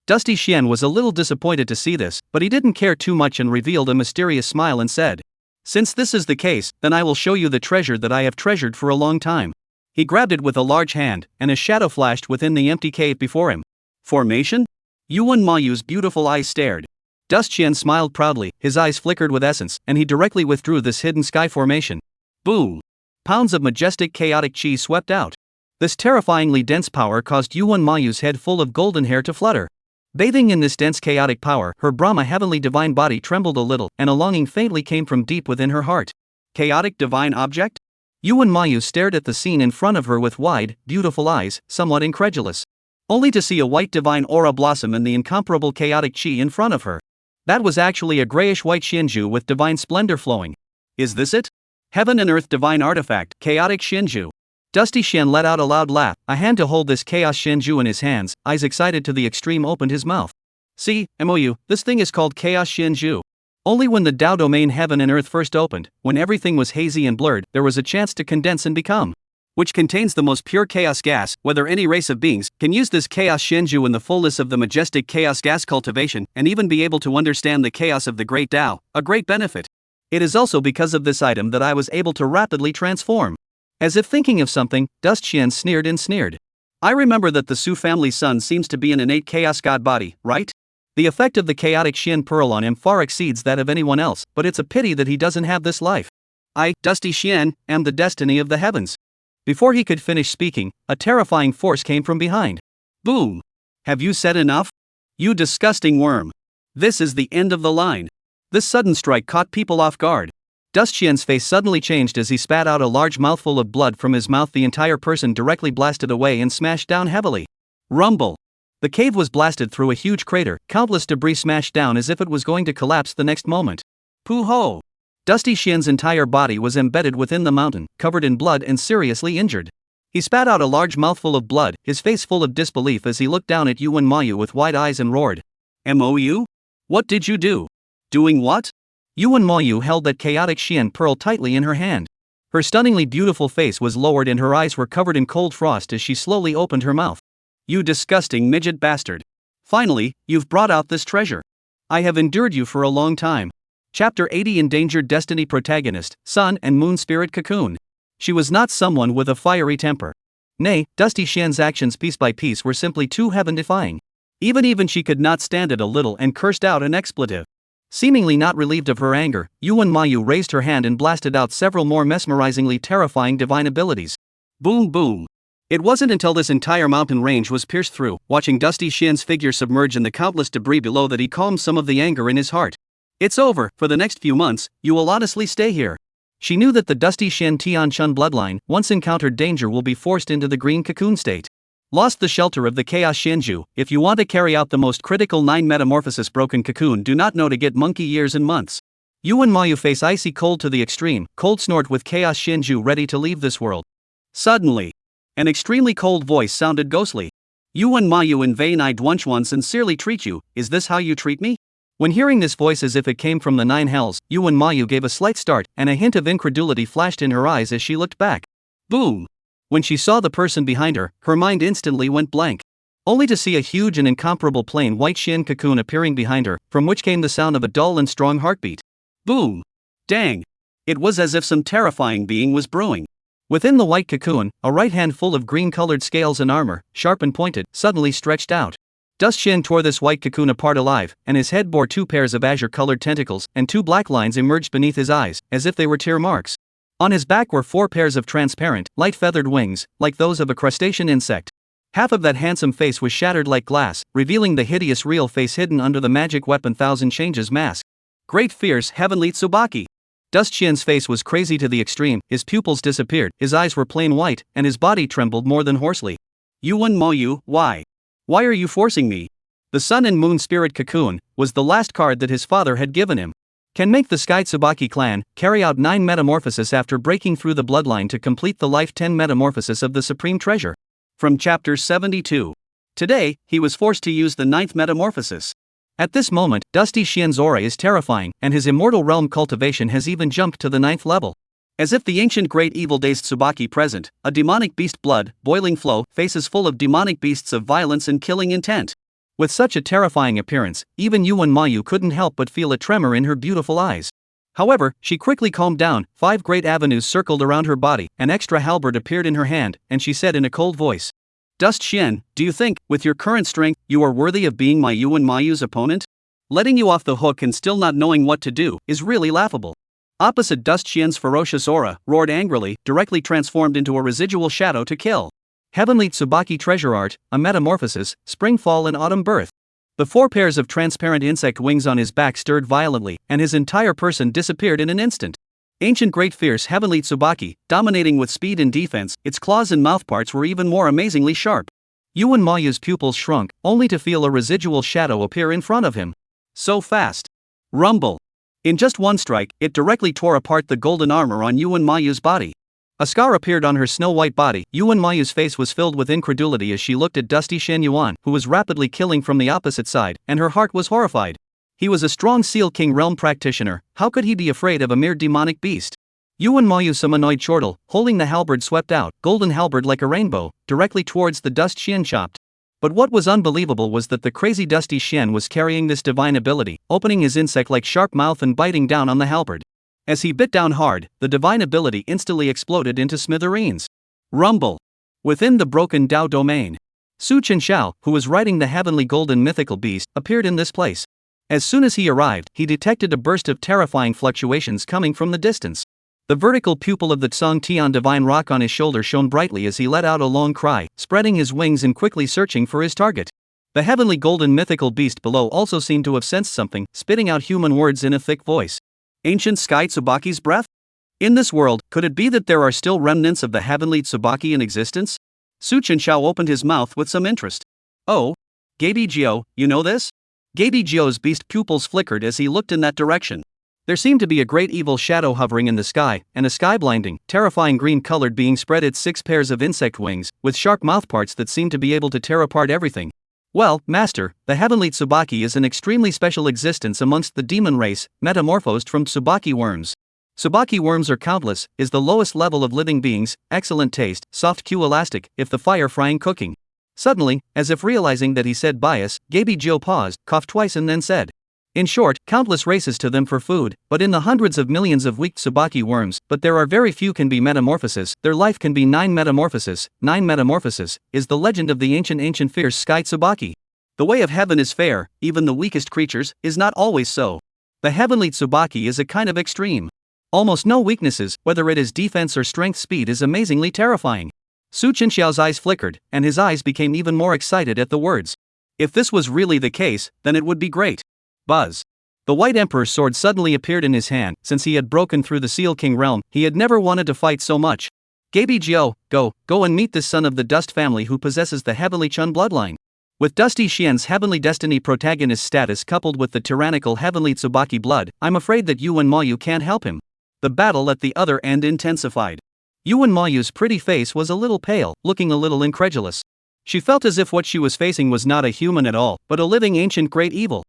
Dusty Shien was a little disappointed to see this, but he didn't care too much and revealed a mysterious smile and said, "Since this is the case, then I will show you the treasure that I have treasured for a long time." He grabbed it with a large hand, and a shadow flashed within the empty cave before him. Formation? Yuan Mayu's beautiful eyes stared. Dust Shien smiled proudly, his eyes flickered with essence, and he directly withdrew this hidden sky formation. Boom! Pounds of majestic chaotic chi swept out. This terrifyingly dense power caused Yuan Mayu's head full of golden hair to flutter. Bathing in this dense chaotic power, her Brahma heavenly divine body trembled a little, and a longing faintly came from deep within her heart. Chaotic divine object? Yuan Mayu stared at the scene in front of her with wide, beautiful eyes, somewhat incredulous. Only to see a white divine aura blossom in the incomparable chaotic chi in front of her. That was actually a grayish-white Shenzhu with divine splendor flowing. Is this it? Heaven and earth divine artifact, chaotic Shenzhu. Dusty Shien let out a loud laugh, a hand to hold this chaos Shenzhu in his hands, eyes excited to the extreme opened his mouth. See, this thing is called chaos Shenzhu. Only when the Tao domain heaven and earth first opened, when everything was hazy and blurred, there was a chance to condense and become. Which contains the most pure chaos gas, whether any race of beings can use this chaos Shenzhu in the fullness of the majestic chaos gas cultivation and even be able to understand the chaos of the great Tao, a great benefit. It is also because of this item that I was able to rapidly transform. As if thinking of something, Dust Shien sneered and sneered. I remember that the Su family's son seems to be an innate chaos god body, right? The effect of the chaotic Shien pearl on him far exceeds that of anyone else, but it's a pity that he doesn't have this life. I, Dusty Shien, am the destiny of the heavens. Before he could finish speaking, a terrifying force came from behind. Boom! Have you said enough? You disgusting worm! This is the end of the line. This sudden strike caught people off guard. Dust Shien's face suddenly changed as he spat out a large mouthful of blood from his mouth. The entire person directly blasted away and smashed down heavily. Rumble! The cave was blasted through a huge crater, countless debris smashed down as if it was going to collapse the next moment. Pooh-ho! Dusty Shien's entire body was embedded within the mountain, covered in blood and seriously injured. He spat out a large mouthful of blood, his face full of disbelief as he looked down at Yuan Mayu with wide eyes and roared. "Mou? What did you do?" "Doing what?" Yuan Mayu held that chaotic Shien pearl tightly in her hand. Her stunningly beautiful face was lowered and her eyes were covered in cold frost as she slowly opened her mouth. "You disgusting midget bastard. Finally, you've brought out this treasure. I have endured you for a long time." Chapter 80 Endangered Destiny Protagonist, Sun and Moon Spirit Cocoon. She was not someone with a fiery temper. Nay, Dusty Shien's actions piece by piece were simply too heaven-defying. Even she could not stand it a little and cursed out an expletive. Seemingly not relieved of her anger, Yuan Mayu raised her hand and blasted out several more mesmerizingly terrifying divine abilities. Boom boom. It wasn't until this entire mountain range was pierced through, watching Dusty Shien's figure submerge in the countless debris below, that he calmed some of the anger in his heart. "It's over. For the next few months, you will honestly stay here." She knew that the Dusty Shien Tianchun bloodline, once encountered danger, will be forced into the green cocoon state. Lost the shelter of the chaos Shenzhu. If you want to carry out the most critical 9 metamorphosis broken cocoon, do not know to get monkey years and months. Yuan Mayu face icy cold to the extreme, cold snort with chaos Shenzhu ready to leave this world. Suddenly, an extremely cold voice sounded ghostly. "Yuan Mayu, in vain I Dwunchuan sincerely treat you. Is this how you treat me?" When hearing this voice as if it came from the 9 hells, Yuan Mayu gave a slight start, and a hint of incredulity flashed in her eyes as she looked back. Boom! When she saw the person behind her, her mind instantly went blank. only to see a huge and incomparable plain white Shien cocoon appearing behind her, from which came the sound of a dull and strong heartbeat. Boom! Dang! It was as if some terrifying being was brewing. Within the white cocoon, a right hand full of green-colored scales and armor, sharp and pointed, suddenly stretched out. Dust Shien tore this white cocoon apart alive, and his head bore 2 pairs of azure-colored tentacles, and 2 black lines emerged beneath his eyes, as if they were tear marks. On his back were 4 pairs of transparent, light-feathered wings, like those of a crustacean insect. Half of that handsome face was shattered like glass, revealing the hideous real face hidden under the magic weapon Thousand Changes mask. Great fierce heavenly Tsubaki! Dust Shien's face was crazy to the extreme, his pupils disappeared, his eyes were plain white, and his body trembled more than hoarsely. Yuan Moyu, why? Why are you forcing me? The Sun and Moon Spirit Cocoon was the last card that his father had given him. Can make the Sky Tsubaki clan carry out 9 metamorphoses after breaking through the bloodline to complete the life 10 metamorphosis of the Supreme Treasure. From chapter 72. Today, he was forced to use the 9th metamorphosis. At this moment, Dusty Shien's aura is terrifying, and his immortal realm cultivation has even jumped to the 9th level. As if the ancient great evil days Tsubaki present, a demonic beast blood, boiling flow, faces full of demonic beasts of violence and killing intent. With such a terrifying appearance, even Yuan Mayu couldn't help but feel a tremor in her beautiful eyes. However, she quickly calmed down, 5 great avenues circled around her body, an extra halberd appeared in her hand, and she said in a cold voice, Dust Shien, do you think, with your current strength, you are worthy of being my Yuan Mayu's opponent? Letting you off the hook and still not knowing what to do is really laughable. Opposite Dust Shien's ferocious aura, roared angrily, directly transformed into a residual shadow to kill. Heavenly Tsubaki Treasure Art, a metamorphosis, spring, fall and autumn birth. The 4 pairs of transparent insect wings on his back stirred violently, and his entire person disappeared in an instant. Ancient great fierce heavenly Tsubaki, dominating with speed and defense, its claws and mouthparts were even more amazingly sharp. Yuan Mayu's pupils shrunk, only to feel a residual shadow appear in front of him. So fast. Rumble. In just one strike, it directly tore apart the golden armor on Yuan Mayu's body. A scar appeared on her snow-white body. Yuan Mayu's face was filled with incredulity as she looked at Dusty Shen Yuan, who was rapidly killing from the opposite side, and her heart was horrified. He was a strong Seal King realm practitioner, how could he be afraid of a mere demonic beast? Yuan Mayu, some annoyed chortle, holding the halberd, swept out, golden halberd like a rainbow, directly towards the Dust Shien chopped. But what was unbelievable was that the crazy Dusty Shien was carrying this divine ability, opening his insect-like sharp mouth and biting down on the halberd. As he bit down hard, the divine ability instantly exploded into smithereens. Rumble. Within the broken Dao domain, Su Chenxiao, who was riding the heavenly golden mythical beast, appeared in this place. As soon as he arrived, he detected a burst of terrifying fluctuations coming from the distance. The vertical pupil of the Tsang Tian divine rock on his shoulder shone brightly as he let out a long cry, spreading his wings and quickly searching for his target. The heavenly golden mythical beast below also seemed to have sensed something, spitting out human words in a thick voice. Ancient Sky Tsubaki's breath? In this world, could it be that there are still remnants of the heavenly Tsubaki in existence? Su Chenxiao opened his mouth with some interest. Oh? Gaby Jiao, you know this? Gaby Jiao's beast pupils flickered as he looked in that direction. There seemed to be a great evil shadow hovering in the sky, and a sky-blinding, terrifying green-colored being spread its 6 pairs of insect wings, with sharp mouthparts that seemed to be able to tear apart everything. Well, Master, the heavenly Tsubaki is an extremely special existence amongst the demon race, metamorphosed from Tsubaki worms. Tsubaki worms are countless, is the lowest level of living beings, excellent taste, soft Q elastic, if the fire frying cooking. Suddenly, as if realizing that he said bias, Gaby Jiao paused, coughed twice and then said. In short, countless races to them for food, but in the hundreds of millions of weak Tsubaki worms, but there are very few can be metamorphoses, their life can be 9 metamorphoses, 9 metamorphoses, is the legend of the ancient fierce Sky Tsubaki. The way of heaven is fair, even the weakest creatures, is not always so. The heavenly Tsubaki is a kind of extreme. Almost no weaknesses, whether it is defense or strength, speed is amazingly terrifying. Su Chenxiao's eyes flickered, and his eyes became even more excited at the words. If this was really the case, then it would be great. Buzz. The White Emperor's sword suddenly appeared in his hand. Since he had broken through the Seal King realm, he had never wanted to fight so much. Gaby Jiao, go and meet this son of the Dust family who possesses the Heavenly Chun bloodline. With Dusty Shien's Heavenly Destiny protagonist status coupled with the tyrannical Heavenly Tsubaki blood, I'm afraid that Yuan Mayu can't help him. The battle at the other end intensified. Yuan Mayu's pretty face was a little pale, looking a little incredulous. She felt as if what she was facing was not a human at all, but a living ancient great evil.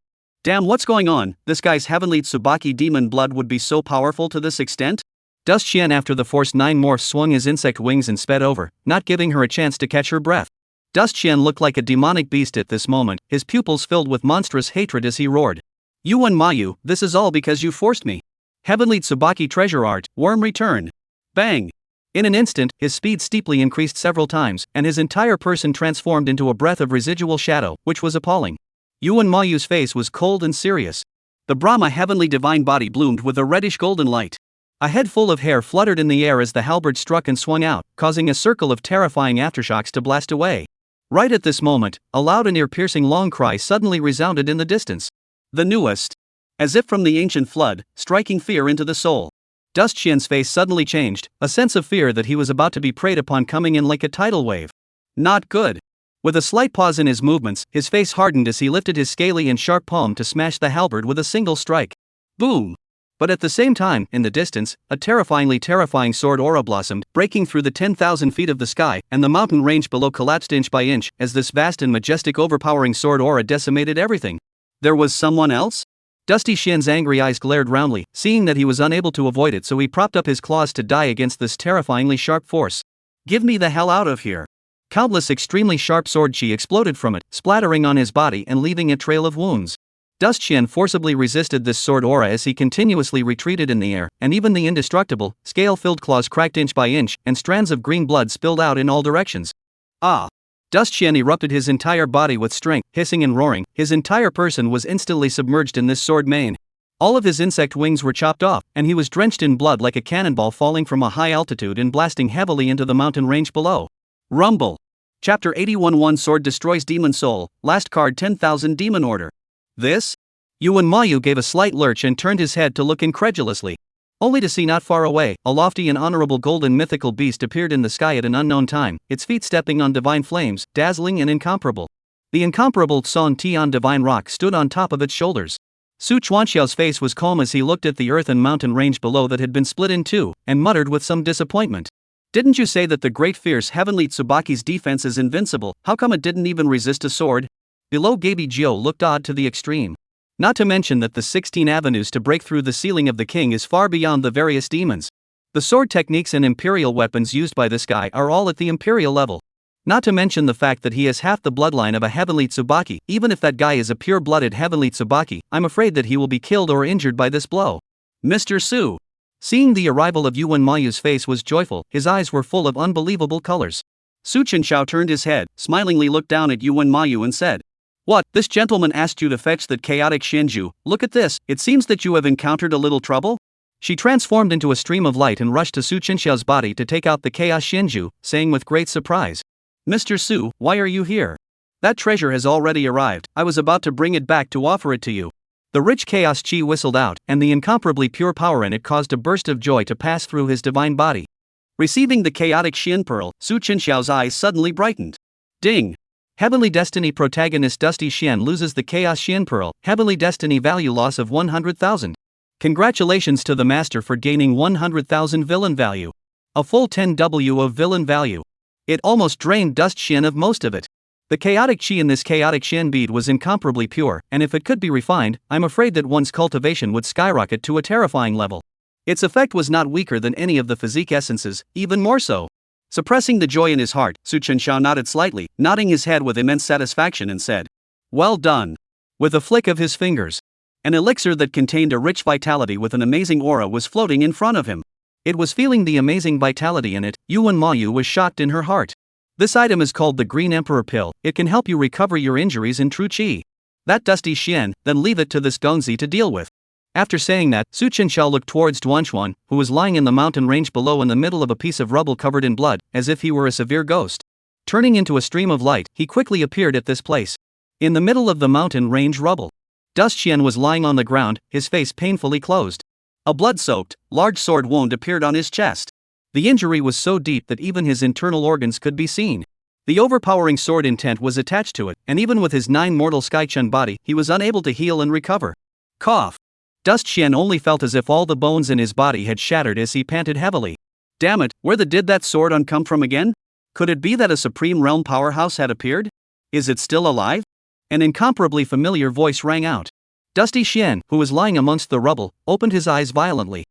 Damn, what's going on? This guy's heavenly Tsubaki demon blood would be so powerful to this extent? Dust Shien, after the Force 9 morph, swung his insect wings and sped over, not giving her a chance to catch her breath. Dust Shien looked like a demonic beast at this moment, his pupils filled with monstrous hatred as he roared. Yuan Mayu, this is all because you forced me. Heavenly Tsubaki treasure art, worm return. Bang! In an instant, his speed steeply increased several times, and his entire person transformed into a breath of residual shadow, which was appalling. Yuan Mayu's face was cold and serious. The Brahma heavenly divine body bloomed with a reddish golden light. A head full of hair fluttered in the air as the halberd struck and swung out, causing a circle of terrifying aftershocks to blast away. Right at this moment, a loud and ear-piercing long cry suddenly resounded in the distance. The newest. As if from the ancient flood, striking fear into the soul. Dust Shien's face suddenly changed, a sense of fear that he was about to be preyed upon coming in like a tidal wave. Not good. With a slight pause in his movements, his face hardened as he lifted his scaly and sharp palm to smash the halberd with a single strike. Boom! But at the same time, in the distance, a terrifying sword aura blossomed, breaking through the 10,000 feet of the sky, and the mountain range below collapsed inch by inch, as this vast and majestic overpowering sword aura decimated everything. There was someone else? Dusty Shien's angry eyes glared roundly, seeing that he was unable to avoid it, so he propped up his claws to die against this terrifyingly sharp force. Give me the hell out of here! Countless extremely sharp sword chi exploded from it, splattering on his body and leaving a trail of wounds. Dust Shien forcibly resisted this sword aura as he continuously retreated in the air, and even the indestructible, scale-filled claws cracked inch by inch, and strands of green blood spilled out in all directions. Ah! Dust Shien erupted his entire body with strength, hissing and roaring. His entire person was instantly submerged in this sword mane. All of his insect wings were chopped off, and he was drenched in blood like a cannonball falling from a high altitude and blasting heavily into the mountain range below. Rumble. Chapter 81 One Sword Destroys Demon Soul, last card 10,000 Demon Order. This? Yuan Mayu gave a slight lurch and turned his head to look incredulously. Only to see not far away, a lofty and honorable golden mythical beast appeared in the sky at an unknown time, its feet stepping on divine flames, dazzling and incomparable. The incomparable Tson Tian divine rock stood on top of its shoulders. Su Chuanxiao's face was calm as he looked at the earth and mountain range below that had been split in two, and muttered with some disappointment. Didn't you say that the great fierce heavenly Tsubaki's defense is invincible? How come it didn't even resist a sword? Below Gaby Jiu looked odd to the extreme. Not to mention that the 16 avenues to break through the ceiling of the king is far beyond the various demons. The sword techniques and imperial weapons used by this guy are all at the imperial level. Not to mention the fact that he has half the bloodline of a heavenly Tsubaki. Even if that guy is a pure-blooded heavenly Tsubaki, I'm afraid that he will be killed or injured by this blow. Mr. Su. Seeing the arrival of Yuan Mayu's face was joyful, his eyes were full of unbelievable colors. Su Chenxiao turned his head, smilingly looked down at Yuan Mayu and said, "What, this gentleman asked you to fetch that chaotic Shenzhu? Look at this, it seems that you have encountered a little trouble?" She transformed into a stream of light and rushed to Su Chenxiao's body to take out the chaos Shenzhu, saying with great surprise, "Mr. Su, why are you here? That treasure has already arrived, I was about to bring it back to offer it to you." The rich chaos chi whistled out, and the incomparably pure power in it caused a burst of joy to pass through his divine body. Receiving the chaotic Shien pearl, Su Chenxiao's eyes suddenly brightened. Ding! Heavenly Destiny protagonist Dusty Shien loses the Chaos Shien Pearl, Heavenly Destiny value loss of 100,000. Congratulations to the master for gaining 100,000 villain value. A full 10W of villain value. It almost drained Dust Shien of most of it. The chaotic chi in this chaotic Shien bead was incomparably pure, and if it could be refined, I'm afraid that one's cultivation would skyrocket to a terrifying level. Its effect was not weaker than any of the physique essences, even more so. Suppressing the joy in his heart, Su Chenxiao nodded slightly, nodding his head with immense satisfaction and said, "Well done." With a flick of his fingers, an elixir that contained a rich vitality with an amazing aura was floating in front of him. It was feeling the amazing vitality in it. Yuan Mayu was shocked in her heart. This item is called the Green Emperor Pill. It can help you recover your injuries in true chi. That Dusty Shien, then leave it to this Gongzi to deal with. After saying that, Su Chenxiao looked towards Duanshuan, who was lying in the mountain range below in the middle of a piece of rubble covered in blood, as if he were a severe ghost. Turning into a stream of light, he quickly appeared at this place. In the middle of the mountain range rubble, Dust Shien was lying on the ground, his face painfully closed. A blood-soaked, large sword wound appeared on his chest. The injury was so deep that even his internal organs could be seen. The overpowering sword intent was attached to it, and even with his 9 mortal Qingcheng body, he was unable to heal and recover. Cough. Dust Shien only felt as if all the bones in his body had shattered as he panted heavily. Damn it, where did that sword come from again? Could it be that a supreme realm powerhouse had appeared? Is it still alive? An incomparably familiar voice rang out. Dusty Shien, who was lying amongst the rubble, opened his eyes violently.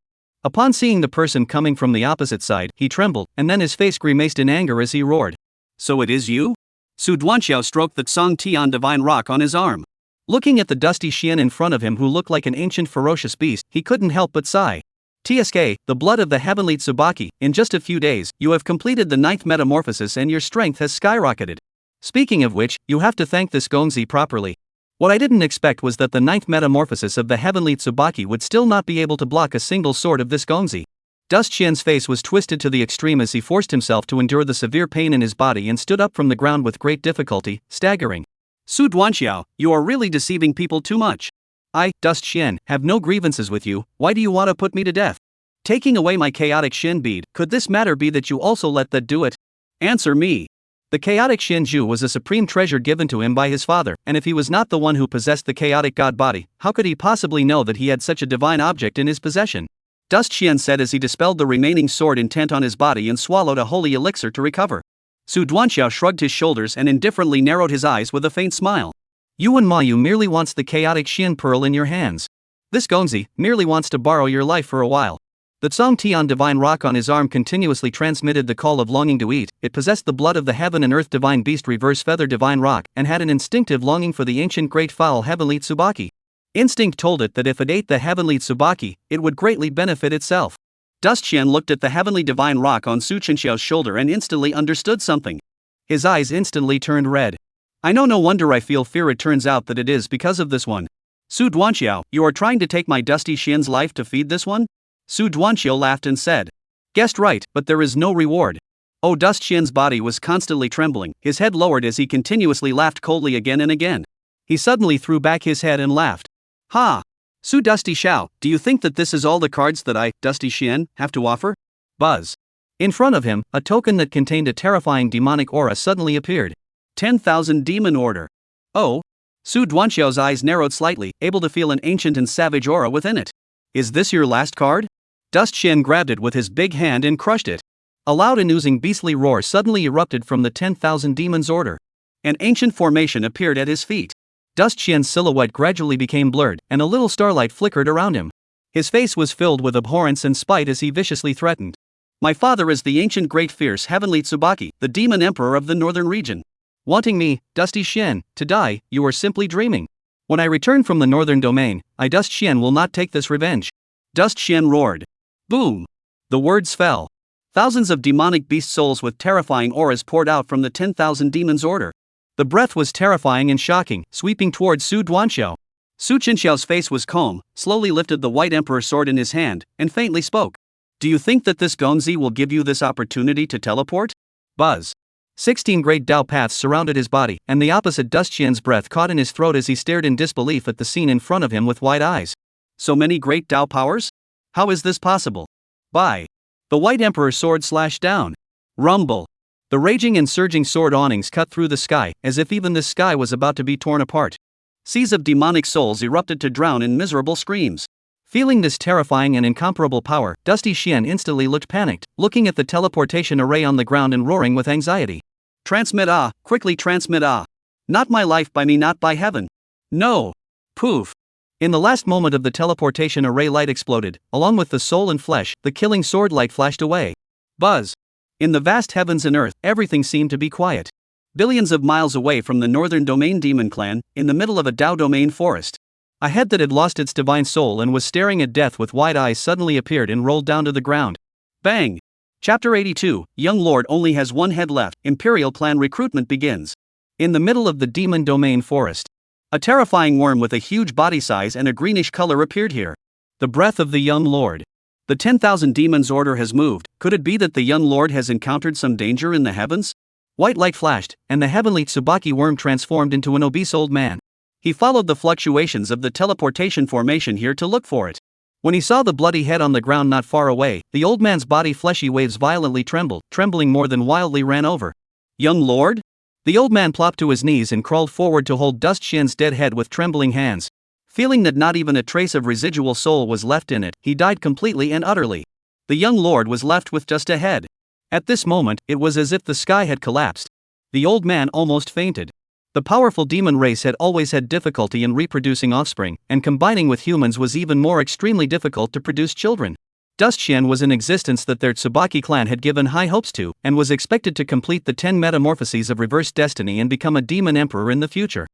Upon seeing the person coming from the opposite side, he trembled, and then his face grimaced in anger as he roared. "So it is you? Su Duanxiao stroked the Tsang Tian divine rock on his arm. Looking at the dusty Shien in front of him who looked like an ancient ferocious beast, he couldn't help but sigh. TSK, the blood of the heavenly Tsubaki, in just a few days, you have completed the 9th metamorphosis and your strength has skyrocketed. Speaking of which, you have to thank this Gongzi properly. What I didn't expect was that the 9th metamorphosis of the heavenly Tsubaki would still not be able to block a single sword of this Gongzi. Dust Qian's face was twisted to the extreme as he forced himself to endure the severe pain in his body and stood up from the ground with great difficulty, staggering. Su Duanxiao, you are really deceiving people too much. I, Dust Qian, have no grievances with you, why do you want to put me to death? Taking away my chaotic Shin bead, could this matter be that you also let that do it? Answer me. The chaotic Shenzhu was a supreme treasure given to him by his father, and if he was not the one who possessed the chaotic god body, how could he possibly know that he had such a divine object in his possession? Dust Qian said as he dispelled the remaining sword intent on his body and swallowed a holy elixir to recover. Su Duanxiao shrugged his shoulders and indifferently narrowed his eyes with a faint smile. Yuan Mayu merely wants the chaotic Shien pearl in your hands. This Gongzi merely wants to borrow your life for a while. The Tsang Tian divine rock on his arm continuously transmitted the call of longing to eat. It possessed the blood of the heaven and earth divine beast reverse feather divine rock and had an instinctive longing for the ancient great fowl heavenly Tsubaki. Instinct told it that if it ate the heavenly Tsubaki, it would greatly benefit itself. Dust Qian looked at the heavenly divine rock on Su Chenxiao's shoulder and instantly understood something. His eyes instantly turned red. I know, no wonder I feel fear. It turns out that it is because of this one. Su Duanxiao, you are trying to take my dusty Qian's life to feed this one? Su Duanxiao laughed and said. Guessed right, but there is no reward. Oh, Dust Qian's body was constantly trembling, his head lowered as he continuously laughed coldly again and again. He suddenly threw back his head and laughed. Ha! Su Dusty Xiao, do you think that this is all the cards that I, Dusty Shien, have to offer? Buzz. In front of him, a token that contained a terrifying demonic aura suddenly appeared. 10,000 demon order. Oh? Su Duanxiao's eyes narrowed slightly, able to feel an ancient and savage aura within it. Is this your last card? Dust Qian grabbed it with his big hand and crushed it. A loud and oozing beastly roar suddenly erupted from the 10,000 demons order. An ancient formation appeared at his feet. Dust Qian's silhouette gradually became blurred, and a little starlight flickered around him. His face was filled with abhorrence and spite as he viciously threatened. My father is the ancient great fierce heavenly Tsubaki, the demon emperor of the northern region. Wanting me, Dusty Shien, to die, you are simply dreaming. When I return from the northern domain, I Dust Shien will not take this revenge. Dust Shien roared. Boom! The words fell. Thousands of demonic beast souls with terrifying auras poured out from the 10,000 demons order. The breath was terrifying and shocking, sweeping towards Su Duanxiao. Su Chenxiao's face was calm, slowly lifted the white emperor sword in his hand, and faintly spoke. Do you think that this Gongzi will give you this opportunity to teleport? Buzz. 16 great Dao paths surrounded his body, and the opposite Dust Qian's breath caught in his throat as he stared in disbelief at the scene in front of him with wide eyes. So many great Dao powers? How is this possible? By the white emperor's sword slashed down. Rumble. The raging and surging sword awnings cut through the sky, as if even the sky was about to be torn apart. Seas of demonic souls erupted to drown in miserable screams. Feeling this terrifying and incomparable power, Dusty Shien instantly looked panicked, looking at the teleportation array on the ground and roaring with anxiety. Transmit ah, quickly transmit ah. Not my life by me, not by heaven. No. Poof. In the last moment of the teleportation array, light exploded, along with the soul and flesh, the killing sword light flashed away. Buzz. In the vast heavens and earth, everything seemed to be quiet. Billions of miles away from the northern domain demon clan, in the middle of a Dao domain forest, a head that had lost its divine soul and was staring at death with wide eyes suddenly appeared and rolled down to the ground. Bang! Chapter 82, Young Lord only has one head left, Imperial clan recruitment begins. In the middle of the demon domain forest, a terrifying worm with a huge body size and a greenish color appeared here. The breath of the young lord. The 10,000 demons order has moved. Could it be that the young lord has encountered some danger in the heavens? White light flashed, and the heavenly Tsubaki worm transformed into an obese old man. He followed the fluctuations of the teleportation formation here to look for it. When he saw the bloody head on the ground not far away, the old man's body fleshy waves violently trembled, trembling more than wildly ran over. Young lord? The old man plopped to his knees and crawled forward to hold Dust Qian's dead head with trembling hands. Feeling that not even a trace of residual soul was left in it, he died completely and utterly. The young lord was left with just a head. At this moment, it was as if the sky had collapsed. The old man almost fainted. The powerful demon race had always had difficulty in reproducing offspring, and combining with humans was even more extremely difficult to produce children. Dust Shien was an existence that their Tsubaki clan had given high hopes to, and was expected to complete the 10 metamorphoses of reverse destiny and become a demon emperor in the future.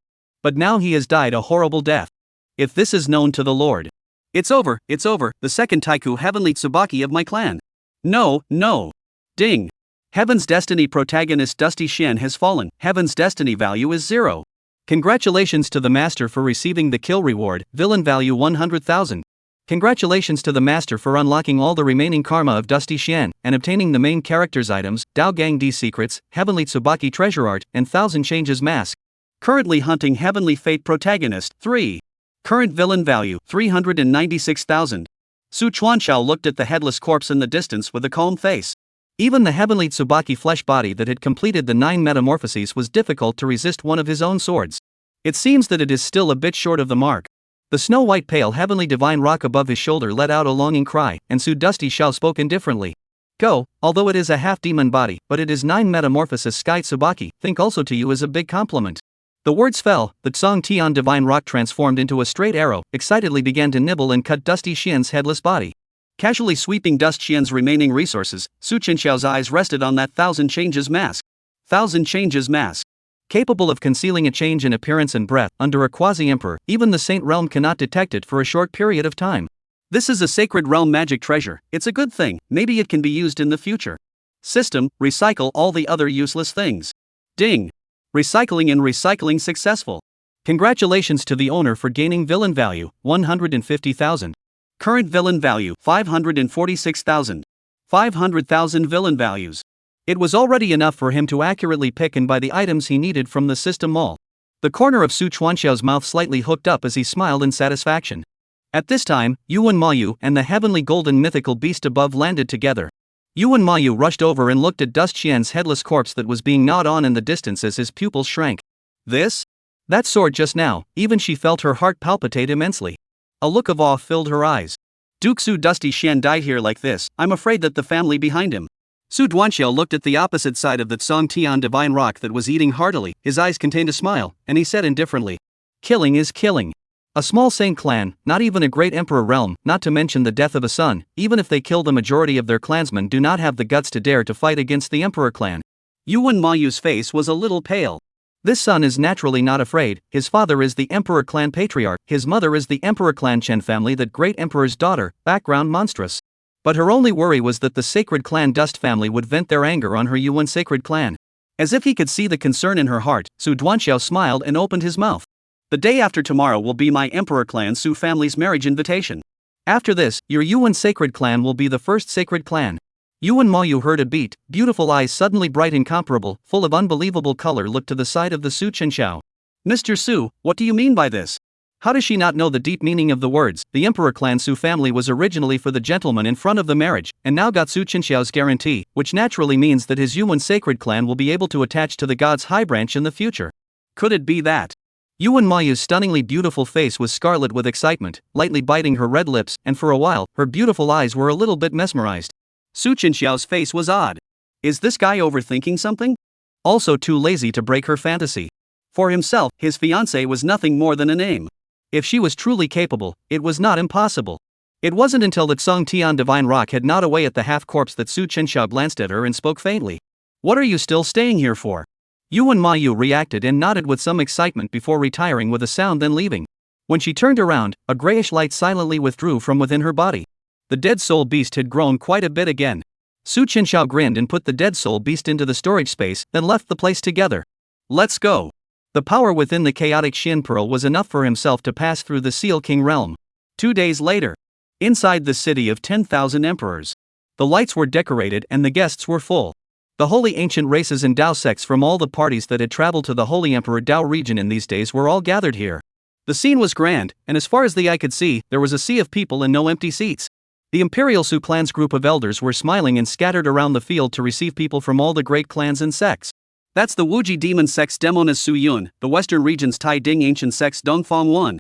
But now he has died a horrible death. If this is known to the Lord. It's over, the second Taiku heavenly Tsubaki of my clan. No. Ding. Heaven's Destiny protagonist Dusty Shien has fallen. Heaven's Destiny value is 0. Congratulations to the master for receiving the kill reward, villain value 100,000. Congratulations to the master for unlocking all the remaining karma of Dusty Shien, and obtaining the main character's items, Dao Gang D secrets, Heavenly Tsubaki treasure art, and Thousand Changes mask. Currently hunting Heavenly Fate protagonist, 3. Current villain value, 396,000. Su Chuanxiao looked at the headless corpse in the distance with a calm face. Even the Heavenly Tsubaki flesh body that had completed the 9 metamorphoses was difficult to resist one of his own swords. It seems that it is still a bit short of the mark. The snow-white pale heavenly divine rock above his shoulder let out a longing cry, and Su Dusty Xiao spoke indifferently. Go, although it is a half-demon body, but it is 9 metamorphosis Sky Tsubaki, think also to you is a big compliment. The words fell, the Tsong Tian divine rock transformed into a straight arrow, excitedly began to nibble and cut Dusty Xian's headless body. Casually sweeping Dust Xian's remaining resources, Su Chenxiao's eyes rested on that Thousand Changes mask. Thousand Changes mask. Capable of concealing a change in appearance and breath, under a quasi-emperor, even the Saint Realm cannot detect it for a short period of time. This is a Sacred Realm magic treasure, it's a good thing, maybe it can be used in the future. System, recycle all the other useless things. Ding. Recycling and recycling successful. Congratulations to the owner for gaining villain value, 150,000. Current villain value, 546,000. 500,000 villain values. It was already enough for him to accurately pick and buy the items he needed from the system mall. The corner of Su Chuanxiao's mouth slightly hooked up as he smiled in satisfaction. At this time, Yuan Mayu and the heavenly golden mythical beast above landed together. Yuan Mayu rushed over and looked at Dust Xian's headless corpse that was being gnawed on in the distance as his pupils shrank. This? That sword just now, even she felt her heart palpitate immensely. A look of awe filled her eyes. Duke Su Dusty Shien died here like this, I'm afraid that the family behind him. Su Duanxiao looked at the opposite side of the Tsong Tian divine rock that was eating heartily, his eyes contained a smile, and he said indifferently. Killing is killing. A small saint clan, not even a great emperor realm, not to mention the death of a son, even if they kill the majority of their clansmen do not have the guts to dare to fight against the emperor clan. Yuan Mayu's face was a little pale. This son is naturally not afraid, his father is the emperor clan patriarch, his mother is the emperor clan Chen family that great emperor's daughter, background monstrous. But her only worry was that the sacred clan Dust family would vent their anger on her Yuan sacred clan. As if he could see the concern in her heart, Su Duanxiao smiled and opened his mouth. The day after tomorrow will be my emperor clan Su family's marriage invitation. After this, your Yuan sacred clan will be the first sacred clan. Yuan Mayu heard a beat, beautiful eyes suddenly bright incomparable, full of unbelievable color looked to the side of the Su Chenxiao. Mr. Su, what do you mean by this? How does she not know the deep meaning of the words? The Emperor clan Su family was originally for the gentleman in front of the marriage, and now got Su Chenxiao's guarantee, which naturally means that his Yuan sacred clan will be able to attach to the god's high branch in the future. Could it be that? Yuan Mayu's stunningly beautiful face was scarlet with excitement, lightly biting her red lips, and for a while, her beautiful eyes were a little bit mesmerized. Su Chenxiao's face was odd. Is this guy overthinking something? Also too lazy to break her fantasy. For himself, his fiancée was nothing more than a name. If she was truly capable, it was not impossible. It wasn't until the Tsong Tian divine rock had gnawed away at the half-corpse that Su Chenxiao glanced at her and spoke faintly. What are you still staying here for? Yuan Mayu reacted and nodded with some excitement before retiring with a sound then leaving. When she turned around, a grayish light silently withdrew from within her body. The dead soul beast had grown quite a bit again. Su Chenxiao grinned and put the dead soul beast into the storage space, then left the place together. Let's go. The power within the chaotic Shien Pearl was enough for himself to pass through the Seal King realm. 2 days later, inside the city of 10,000 emperors, the lights were decorated and the guests were full. The holy ancient races and Dao sects from all the parties that had traveled to the Holy Emperor Dao region in these days were all gathered here. The scene was grand, and as far as the eye could see, there was a sea of people and no empty seats. The Imperial Su clan's group of elders were smiling and scattered around the field to receive people from all the great clans and sects. That's the Wuji demon sect's Demon as Su Yun, the Western region's Tai Ding ancient sect's Dongfang Wan.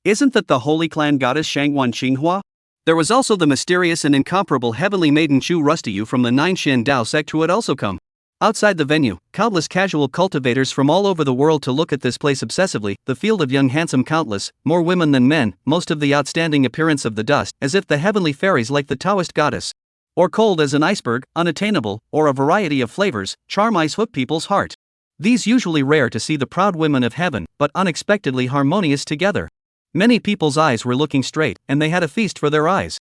Isn't that the holy clan goddess Shangwan Qinghua? There was also the mysterious and incomparable heavenly maiden Chu Rustiyu from the 9 Shen Dao sect who had also come. Outside the venue, countless casual cultivators from all over the world to look at this place obsessively, the field of young handsome countless, more women than men, most of the outstanding appearance of the dust, as if the heavenly fairies like the Taoist goddess. Or cold as an iceberg, unattainable, or a variety of flavors, charm ice hook people's heart. These usually rare to see the proud women of heaven, but unexpectedly harmonious together. Many people's eyes were looking straight, and they had a feast for their eyes.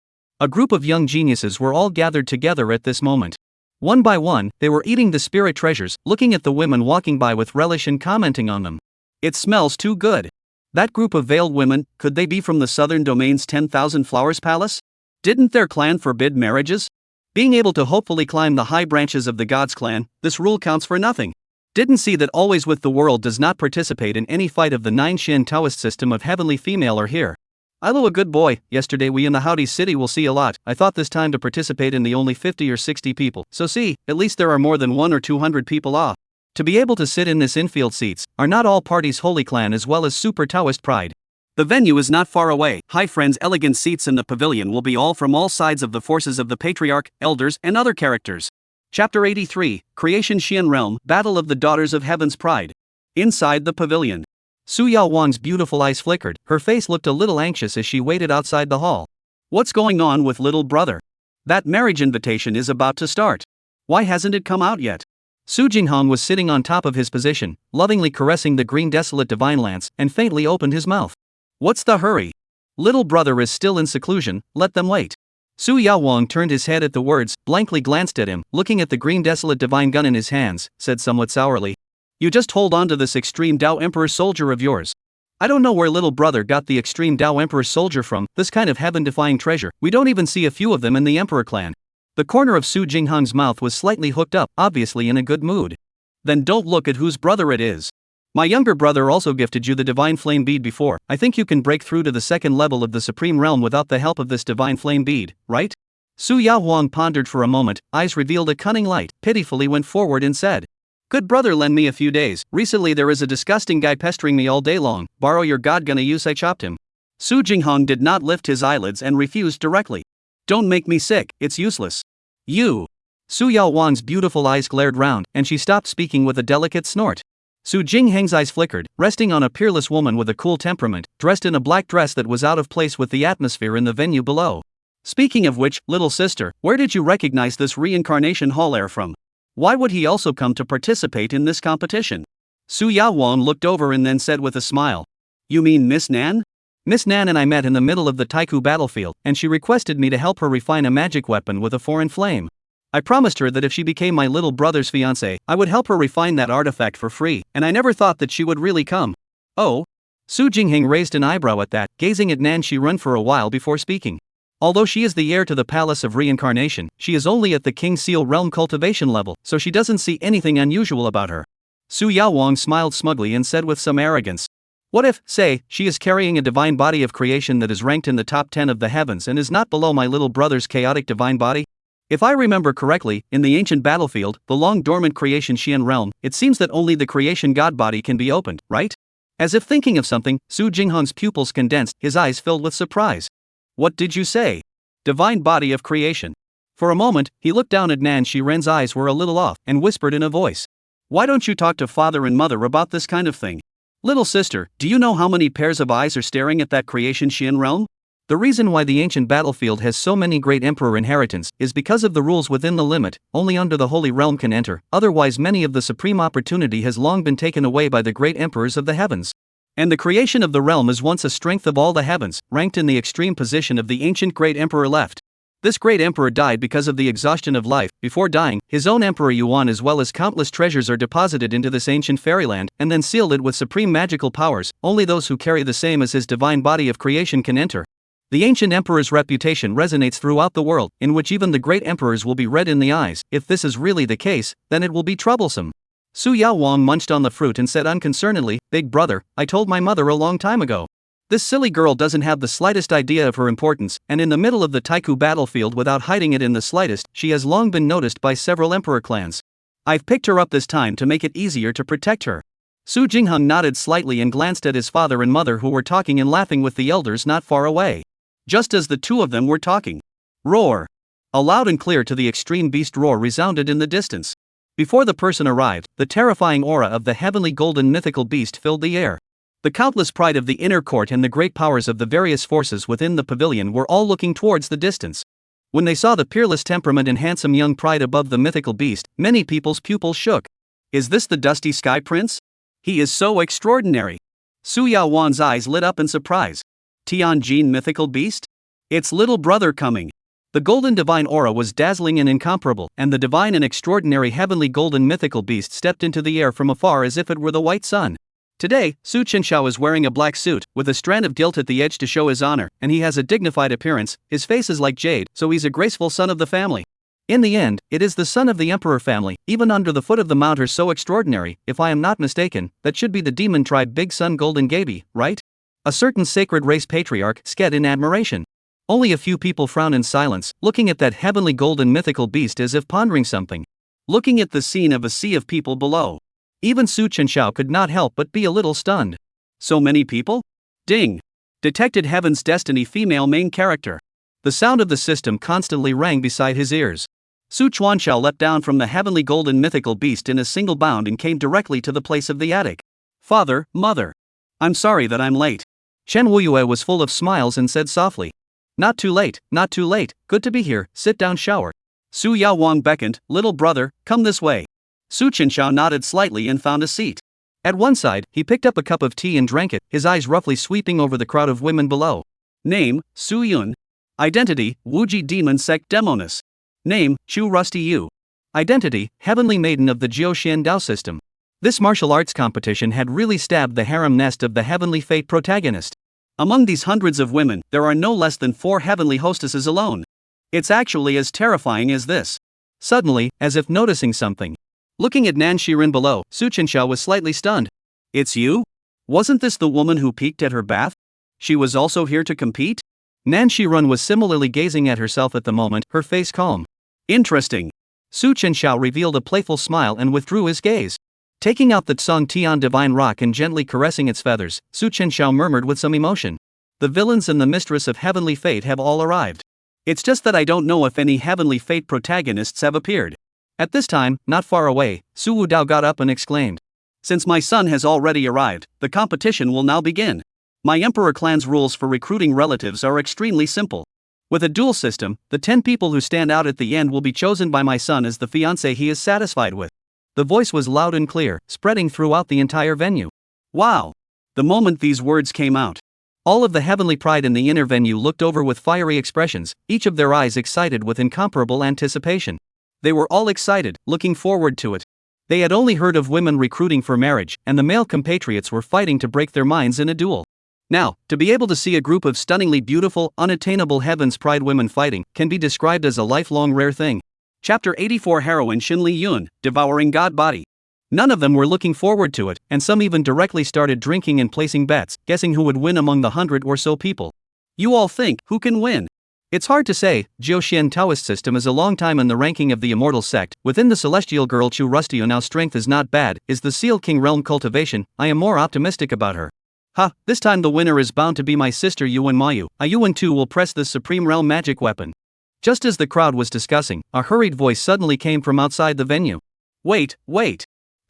A group of young geniuses were all gathered together at this moment. One by one, they were eating the spirit treasures, looking at the women walking by with relish and commenting on them. It smells too good. That group of veiled women, could they be from the southern domain's 10,000 Flowers Palace? Didn't their clan forbid marriages? Being able to hopefully climb the high branches of the God's clan, this rule counts for nothing. Didn't see that always with the world does not participate in any fight of the 9 Shien Taoist system of heavenly female or here. Ilo a good boy, yesterday we in the Howdy City will see a lot, I thought this time to participate in the only 50 or 60 people, so see, at least there are more than 1 or 200 people off. To be able to sit in this infield seats, are not all parties holy clan as well as super Taoist pride. The venue is not far away, hi friends, elegant seats in the pavilion will be all from all sides of the forces of the patriarch, elders and other characters. Chapter 83, Creation Shien Realm, Battle of the Daughters of Heaven's Pride. Inside the pavilion. Su Yaohuang's beautiful eyes flickered, her face looked a little anxious as she waited outside the hall. What's going on with little brother? That marriage invitation is about to start. Why hasn't it come out yet? Su Jinghong was sitting on top of his position, lovingly caressing the green desolate divine lance, and faintly opened his mouth. What's the hurry? Little brother is still in seclusion, let them wait. Su Yaohuang turned his head at the words, blankly glanced at him, looking at the green desolate divine gun in his hands, said somewhat sourly. You just hold on to this extreme Dao Emperor soldier of yours. I don't know where little brother got the extreme Dao Emperor soldier from, this kind of heaven-defying treasure, we don't even see a few of them in the Emperor clan. The corner of Su Jinghong's mouth was slightly hooked up, obviously in a good mood. Then don't look at whose brother it is. My younger brother also gifted you the divine flame bead before, I think you can break through to the second level of the supreme realm without the help of this divine flame bead, right? Su Yaohuang pondered for a moment, eyes revealed a cunning light, pitifully went forward and said. Good brother, lend me a few days, recently there is a disgusting guy pestering me all day long, borrow your god gonna use I chopped him. Su Jinghong did not lift his eyelids and refused directly. Don't make me sick, it's useless. You. Su Yaohuang's beautiful eyes glared round, and she stopped speaking with a delicate snort. Su Jingheng's eyes flickered, resting on a peerless woman with a cool temperament, dressed in a black dress that was out of place with the atmosphere in the venue below. Speaking of which, little sister, where did you recognize this reincarnation hall heir from? Why would he also come to participate in this competition? Su Yaohuang looked over and then said with a smile. You mean Miss Nan? Miss Nan and I met in the middle of the Taiku battlefield, and she requested me to help her refine a magic weapon with a foreign flame. I promised her that if she became my little brother's fiancé, I would help her refine that artifact for free, and I never thought that she would really come. Oh? Su Jingheng raised an eyebrow at that, gazing at Nan Shi-run for a while before speaking. Although she is the heir to the Palace of Reincarnation, she is only at the King Seal Realm cultivation level, so she doesn't see anything unusual about her. Su Yaohuang smiled smugly and said with some arrogance. What if, say, she is carrying a divine body of creation that is ranked in the top 10 of the heavens and is not below my little brother's chaotic divine body? If I remember correctly, in the ancient battlefield, the long-dormant creation Shien realm, it seems that only the creation god body can be opened, right? As if thinking of something, Su Jinghong's pupils condensed, his eyes filled with surprise. What did you say? Divine body of creation. For a moment, he looked down at Nan Shi-ren's eyes were a little off, and whispered in a voice. Why don't you talk to father and mother about this kind of thing? Little sister, do you know how many pairs of eyes are staring at that creation Shien realm? The reason why the ancient battlefield has so many great emperor inheritance is because of the rules within the limit, only under the holy realm can enter, otherwise many of the supreme opportunity has long been taken away by the great emperors of the heavens. And the creation of the realm is once a strength of all the heavens, ranked in the extreme position of the ancient great emperor left. This great emperor died because of the exhaustion of life. Before dying, his own emperor Yuan as well as countless treasures are deposited into this ancient fairyland, and then sealed it with supreme magical powers. Only those who carry the same as his divine body of creation can enter. The ancient emperor's reputation resonates throughout the world, in which even the great emperors will be red in the eyes. If this is really the case, then it will be troublesome. Su Yaohuang munched on the fruit and said unconcernedly, Big brother, I told my mother a long time ago. This silly girl doesn't have the slightest idea of her importance, and in the middle of the Taiku battlefield without hiding it in the slightest, she has long been noticed by several emperor clans. I've picked her up this time to make it easier to protect her. Su Jinghong nodded slightly and glanced at his father and mother who were talking and laughing with the elders not far away. Just as the two of them were talking. Roar! A loud and clear to the extreme beast roar resounded in the distance. Before the person arrived, the terrifying aura of the heavenly golden mythical beast filled the air. The countless pride of the inner court and the great powers of the various forces within the pavilion were all looking towards the distance. When they saw the peerless temperament and handsome young pride above the mythical beast, many people's pupils shook. Is this the Dusty Sky Prince? He is so extraordinary. Su Yaohuang's eyes lit up in surprise. Tianjin mythical beast? Its little brother coming. The golden divine aura was dazzling and incomparable, and the divine and extraordinary heavenly golden mythical beast stepped into the air from afar as if it were the white sun. Today, Su Chenxiao is wearing a black suit, with a strand of gilt at the edge to show his honor, and he has a dignified appearance. His face is like jade, so he's a graceful son of the family. In the end, it is the son of the emperor family, even under the foot of the mount are so extraordinary, if I am not mistaken, that should be the demon tribe Big Sun Golden Gaby, right? A certain sacred race patriarch sked in admiration. Only a few people frown in silence, looking at that heavenly golden mythical beast as if pondering something. Looking at the scene of a sea of people below. Even Su Chenxiao could not help but be a little stunned. So many people? Ding! Detected Heaven's Destiny female main character. The sound of the system constantly rang beside his ears. Su Chuanxiao leapt down from the heavenly golden mythical beast in a single bound and came directly to the place of the attic. Father, mother. I'm sorry that I'm late. Chen Wuyue was full of smiles and said softly. Not too late, not too late, good to be here, sit down shower. Su Yaohuang beckoned, little brother, come this way. Su Chenxiao nodded slightly and found a seat. At one side, he picked up a cup of tea and drank it, his eyes roughly sweeping over the crowd of women below. Name, Su Yun. Identity, Wuji Demon Sect Demoness. Name, Chu Rusty Yu. Identity, Heavenly Maiden of the Jiuxian Dao system. This martial arts competition had really stabbed the harem nest of the Heavenly Fate protagonist. Among these hundreds of women, there are no less than 4 heavenly hostesses alone. It's actually as terrifying as this. Suddenly, as if noticing something. Looking at Nan Shirin below, Su Chenxiao was slightly stunned. It's you? Wasn't this the woman who peeked at her bath? She was also here to compete? Nan Shirin was similarly gazing at herself at the moment, her face calm. Interesting. Su Chenxiao revealed a playful smile and withdrew his gaze. Taking out the Tsong Tian divine rock and gently caressing its feathers, Su Chenxiao murmured with some emotion. The villains and the mistress of heavenly fate have all arrived. It's just that I don't know if any heavenly fate protagonists have appeared. At this time, not far away, Su Wudao got up and exclaimed. Since my son has already arrived, the competition will now begin. My emperor clan's rules for recruiting relatives are extremely simple. With a dual system, the 10 people who stand out at the end will be chosen by my son as the fiancé he is satisfied with. The voice was loud and clear, spreading throughout the entire venue. Wow! The moment these words came out, all of the heavenly pride in the inner venue looked over with fiery expressions, each of their eyes excited with incomparable anticipation. They were all excited, looking forward to it. They had only heard of women recruiting for marriage, and the male compatriots were fighting to break their minds in a duel. Now, to be able to see a group of stunningly beautiful, unattainable heaven's pride women fighting can be described as a lifelong rare thing. Chapter 84 Heroine Xin Li Yun, Devouring God Body. None of them were looking forward to it, and some even directly started drinking and placing bets, guessing who would win among the 100 or so people. You all think, who can win? It's hard to say. Jiuxian Taoist system is a long time in the ranking of the immortal sect. Within the celestial girl Chu Rustio now strength is not bad, is the Seal King realm cultivation. I am more optimistic about her. Ha, this time the winner is bound to be my sister Yuan Mayu. A Yuan too will press this supreme realm magic weapon. Just as the crowd was discussing, a hurried voice suddenly came from outside the venue. Wait.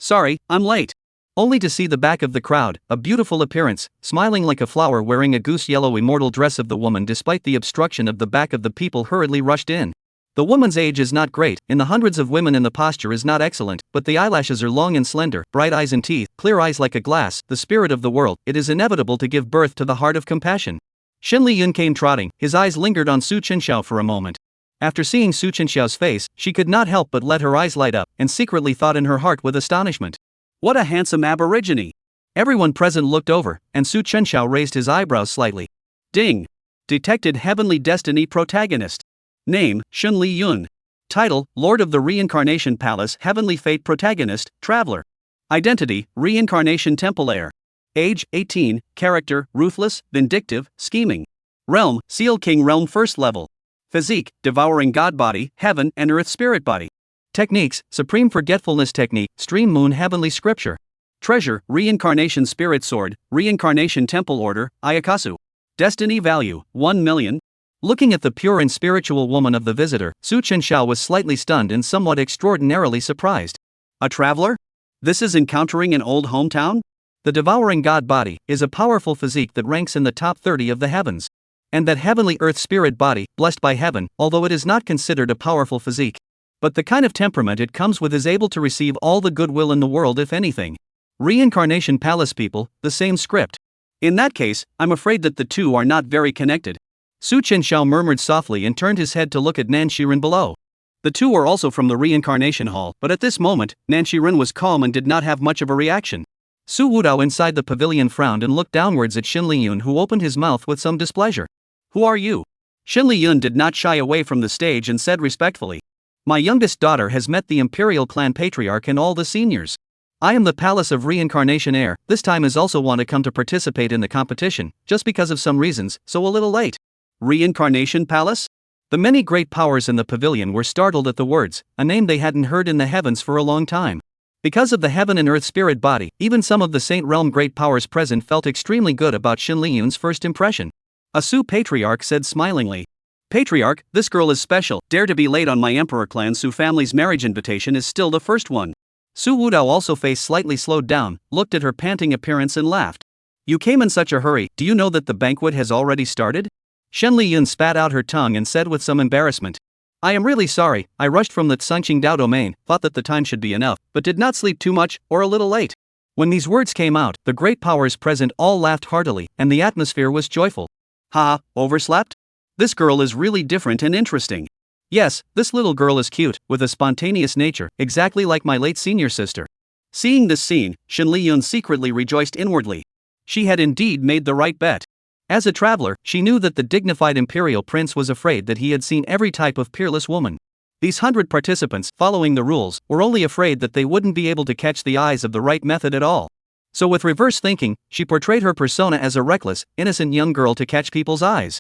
Sorry, I'm late. Only to see the back of the crowd, a beautiful appearance, smiling like a flower wearing a goose yellow immortal dress of the woman despite the obstruction of the back of the people hurriedly rushed in. The woman's age is not great, in the hundreds of women and the posture is not excellent, but the eyelashes are long and slender, bright eyes and teeth, clear eyes like a glass, the spirit of the world. It is inevitable to give birth to the heart of compassion. Xin Li Yun came trotting, his eyes lingered on Su Chenxiao for a moment. After seeing Su Chenxiao's face, she could not help but let her eyes light up, and secretly thought in her heart with astonishment. What a handsome aborigine! Everyone present looked over, and Su Chenxiao raised his eyebrows slightly. Ding! Detected Heavenly Destiny protagonist. Name, Xin Li Yun. Title, Lord of the Reincarnation Palace Heavenly Fate Protagonist, Traveler. Identity, Reincarnation Temple Heir. Age, 18, Character, Ruthless, Vindictive, Scheming. Realm, Seal King Realm First Level. Physique, Devouring God Body, Heaven and Earth Spirit Body. Techniques, Supreme Forgetfulness Technique, Stream Moon Heavenly Scripture. Treasure, Reincarnation Spirit Sword, Reincarnation Temple Order, Ayakasu. Destiny Value, 1 million. Looking at the pure and spiritual woman of the visitor, Su Chenxiao was slightly stunned and somewhat extraordinarily surprised. A traveler? This is encountering an old hometown? The devouring god body is a powerful physique that ranks in the top 30 of the heavens. And that heavenly earth spirit body, blessed by heaven, although it is not considered a powerful physique. But the kind of temperament it comes with is able to receive all the goodwill in the world if anything. Reincarnation palace people, the same script. In that case, I'm afraid that the two are not very connected. Su Chenxiao murmured softly and turned his head to look at Nanshiren below. The two were also from the reincarnation hall, but at this moment, Nanshiren was calm and did not have much of a reaction. Su Wudao inside the pavilion frowned and looked downwards at Xin Liyun, who opened his mouth with some displeasure. Who are you? Xin Liyun did not shy away from the stage and said respectfully. My youngest daughter has met the imperial clan patriarch and all the seniors. I am the palace of reincarnation heir, this time is also want to come to participate in the competition, just because of some reasons, so a little late. Reincarnation palace? The many great powers in the pavilion were startled at the words, a name they hadn't heard in the heavens for a long time. Because of the heaven and earth spirit body, even some of the Saint Realm great powers present felt extremely good about Xin Liyun's first impression. A Su patriarch said smilingly. Patriarch, this girl is special, dare to be late on my emperor clan Su family's marriage invitation is still the first one. Su Wudao also face slightly slowed down, looked at her panting appearance and laughed. You came in such a hurry, do you know that the banquet has already started? Shen Liyun spat out her tongue and said with some embarrassment. I am really sorry, I rushed from the Qingcheng domain, thought that the time should be enough, but did not sleep too much, or a little late. When these words came out, the great powers present all laughed heartily, and the atmosphere was joyful. Ha, overslept? This girl is really different and interesting. Yes, this little girl is cute, with a spontaneous nature, exactly like my late senior sister. Seeing this scene, Shen Liyun secretly rejoiced inwardly. She had indeed made the right bet. As a traveler, she knew that the dignified imperial prince was afraid that he had seen every type of peerless woman. These 100 participants, following the rules, were only afraid that they wouldn't be able to catch the eyes of the right method at all. So with reverse thinking, she portrayed her persona as a reckless, innocent young girl to catch people's eyes.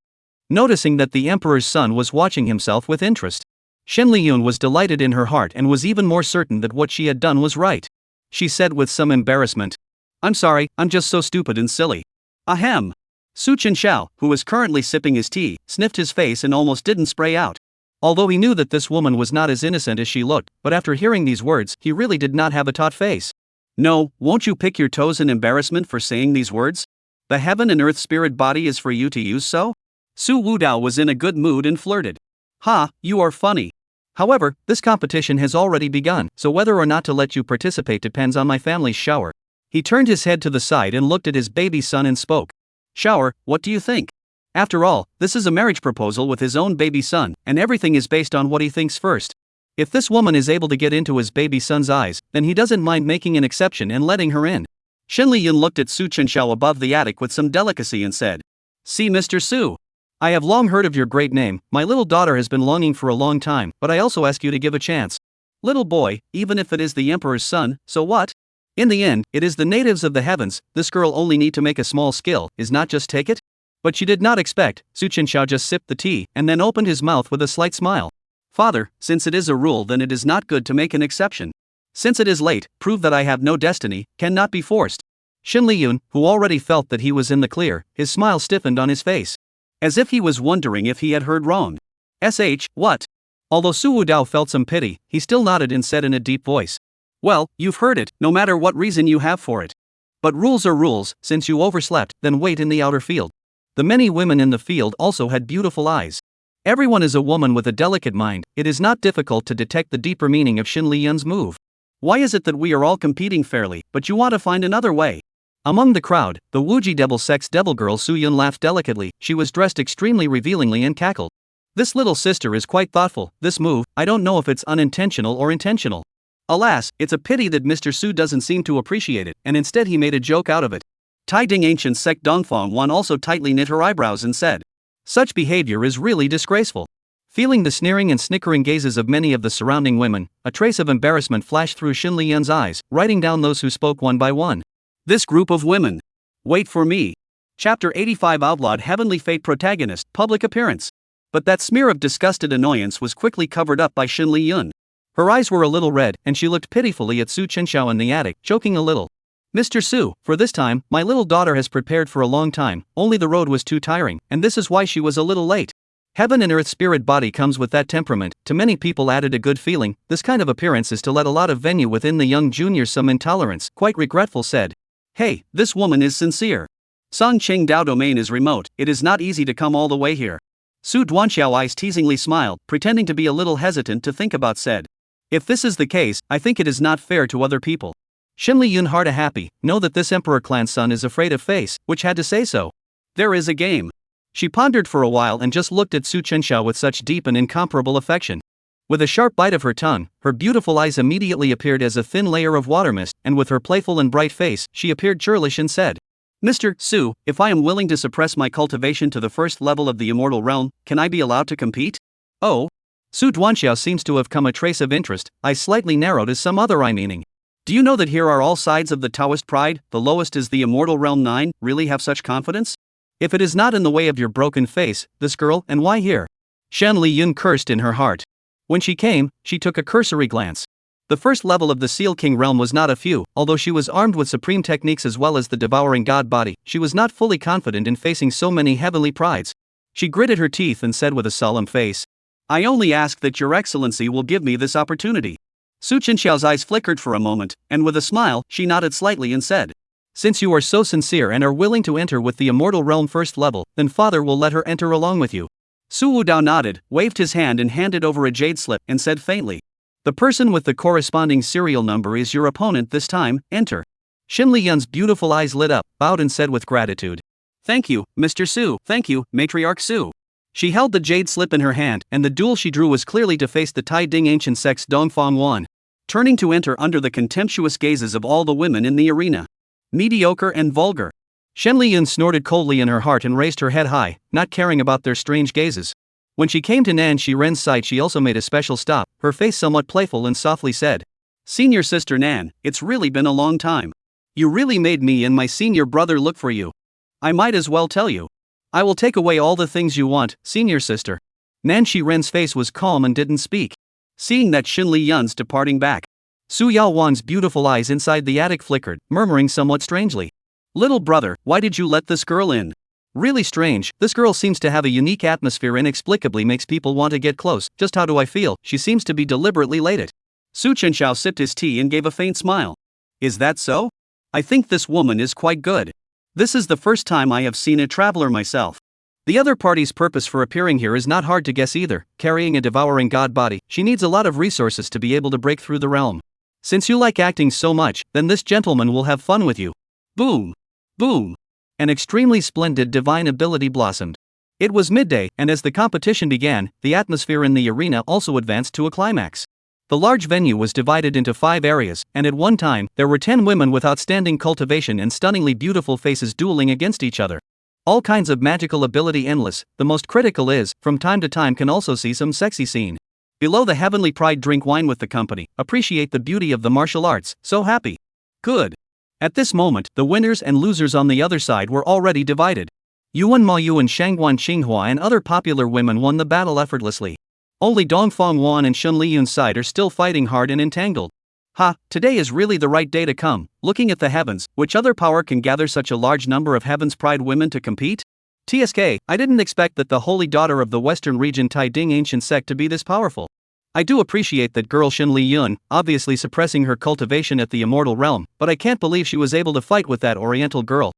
Noticing that the emperor's son was watching himself with interest, Shen Liyun was delighted in her heart and was even more certain that what she had done was right. She said with some embarrassment. I'm sorry, I'm just so stupid and silly. Ahem. Su Chenxiao, who was currently sipping his tea, sniffed his face and almost didn't spray out. Although he knew that this woman was not as innocent as she looked, but after hearing these words, he really did not have a taut face. No, won't you pick your toes in embarrassment for saying these words? The heaven and earth spirit body is for you to use so? Su Wudao was in a good mood and flirted. Ha, you are funny. However, this competition has already begun, so whether or not to let you participate depends on my family's shower. He turned his head to the side and looked at his baby son and spoke. Shower, what do you think? After all, this is a marriage proposal with his own baby son, and everything is based on what he thinks first. If this woman is able to get into his baby son's eyes, then he doesn't mind making an exception and letting her in. Shen Liyun looked at Su Chenxiao above the attic with some delicacy and said, See Mr. Su. I have long heard of your great name, my little daughter has been longing for a long time, but I also ask you to give a chance. Little boy, even if it is the emperor's son, so what? In the end, it is the natives of the heavens, this girl only need to make a small skill, is not just take it? But she did not expect, Su Chenxiao just sipped the tea, and then opened his mouth with a slight smile. Father, since it is a rule then it is not good to make an exception. Since it is late, prove that I have no destiny, cannot be forced. Shen Liyun, who already felt that he was in the clear, his smile stiffened on his face. As if he was wondering if he had heard wrong. What? Although Su Wudao felt some pity, he still nodded and said in a deep voice. Well, you've heard it, no matter what reason you have for it. But rules are rules, since you overslept, then wait in the outer field. The many women in the field also had beautiful eyes. Everyone is a woman with a delicate mind, it is not difficult to detect the deeper meaning of Shen Liyun's move. Why is it that we are all competing fairly, but you want to find another way? Among the crowd, the Wuji Devil Sect's devil girl Su Yun laughed delicately, she was dressed extremely revealingly and cackled. This little sister is quite thoughtful, this move, I don't know if it's unintentional or intentional. Alas, it's a pity that Mr. Su doesn't seem to appreciate it, and instead he made a joke out of it. Tai Ding Ancient Sect Dongfang Wan also tightly knit her eyebrows and said, Such behavior is really disgraceful. Feeling the sneering and snickering gazes of many of the surrounding women, a trace of embarrassment flashed through Shen Liyun's eyes, writing down those who spoke one by one. This group of women. Wait for me. Chapter 85 Outlawed Heavenly Fate Protagonist, Public Appearance. But that smear of disgusted annoyance was quickly covered up by Shen Liyun. Her eyes were a little red, and she looked pitifully at Su Chenxiao in the attic, choking a little. Mr. Su, for this time, my little daughter has prepared for a long time, only the road was too tiring, and this is why she was a little late. Heaven and Earth spirit body comes with that temperament. To many people added a good feeling. This kind of appearance is to let a lot of venue within the young junior some intolerance. Quite regretful said. Hey, this woman is sincere. Song Cheng Dao domain is remote, it is not easy to come all the way here. Su Duanxiao eyes teasingly smiled, pretending to be a little hesitant to think about said. If this is the case, I think it is not fair to other people. Shen Liyun hearta happy, know that this emperor clan's son is afraid of face, which had to say so. There is a game. She pondered for a while and just looked at Su Chenxiao with such deep and incomparable affection. With a sharp bite of her tongue, her beautiful eyes immediately appeared as a thin layer of water mist, and with her playful and bright face, she appeared churlish and said, Mr. Su, if I am willing to suppress my cultivation to the first level of the immortal realm, can I be allowed to compete? Oh? Su Duanxiao seems to have come a trace of interest, eyes slightly narrowed as some other eye meaning. Do you know that here are all sides of the Taoist pride, the lowest is the immortal realm 9, really have such confidence? If it is not in the way of your broken face, this girl, and why here? Shen Liyun cursed in her heart. When she came, she took a cursory glance. The first level of the Seal King realm was not a few, although she was armed with supreme techniques as well as the devouring god body, she was not fully confident in facing so many heavenly prides. She gritted her teeth and said with a solemn face, I only ask that your excellency will give me this opportunity. Su Chenxiao's eyes flickered for a moment, and with a smile, she nodded slightly and said, Since you are so sincere and are willing to enter with the immortal realm first level, then father will let her enter along with you. Su Wudao nodded, waved his hand and handed over a jade slip, and said faintly, The person with the corresponding serial number is your opponent this time, enter. Shen Liyun's beautiful eyes lit up, bowed and said with gratitude, Thank you, Mr. Su, thank you, Matriarch Su. She held the jade slip in her hand, and the duel she drew was clearly to face the Tai Ding ancient sect's Dongfang Wan. Turning to enter under the contemptuous gazes of all the women in the arena. Mediocre and vulgar. Shen Liyun snorted coldly in her heart and raised her head high, not caring about their strange gazes. When she came to Nan Shiren's side she also made a special stop, her face somewhat playful and softly said, Senior sister Nan, it's really been a long time. You really made me and my senior brother look for you. I might as well tell you. I will take away all the things you want, senior sister. Nan Shiren's face was calm and didn't speak. Seeing that Shen Liyun's departing back, Su Yaohuang's beautiful eyes inside the attic flickered, murmuring somewhat strangely, Little brother, why did you let this girl in? Really strange, this girl seems to have a unique atmosphere inexplicably makes people want to get close, just how do I feel, she seems to be deliberately late it. Su Chenxiao sipped his tea and gave a faint smile. Is that so? I think this woman is quite good. This is the first time I have seen a traveler myself. The other party's purpose for appearing here is not hard to guess either, carrying a devouring god body, she needs a lot of resources to be able to break through the realm. Since you like acting so much, then this gentleman will have fun with you. Boom! Boom! An extremely splendid divine ability blossomed. It was midday, and as the competition began, the atmosphere in the arena also advanced to a climax. The large venue was divided into 5 areas, and at one time, there were 10 women with outstanding cultivation and stunningly beautiful faces dueling against each other. All kinds of magical ability endless, the most critical is, from time to time can also see some sexy scene. Below the heavenly pride drink wine with the company, appreciate the beauty of the martial arts, so happy. Good. At this moment, the winners and losers on the other side were already divided. Yuan Maoyu and Shangguan Qinghua and other popular women won the battle effortlessly. Only Dongfang Wan and Shen Liyun's side are still fighting hard and entangled. Ha, today is really the right day to come, looking at the heavens, which other power can gather such a large number of heaven's pride women to compete? TSK, I didn't expect that the holy daughter of the western region Tai Ding ancient sect to be this powerful. I do appreciate that girl Shen Liyun, obviously suppressing her cultivation at the immortal realm, but I can't believe she was able to fight with that oriental girl.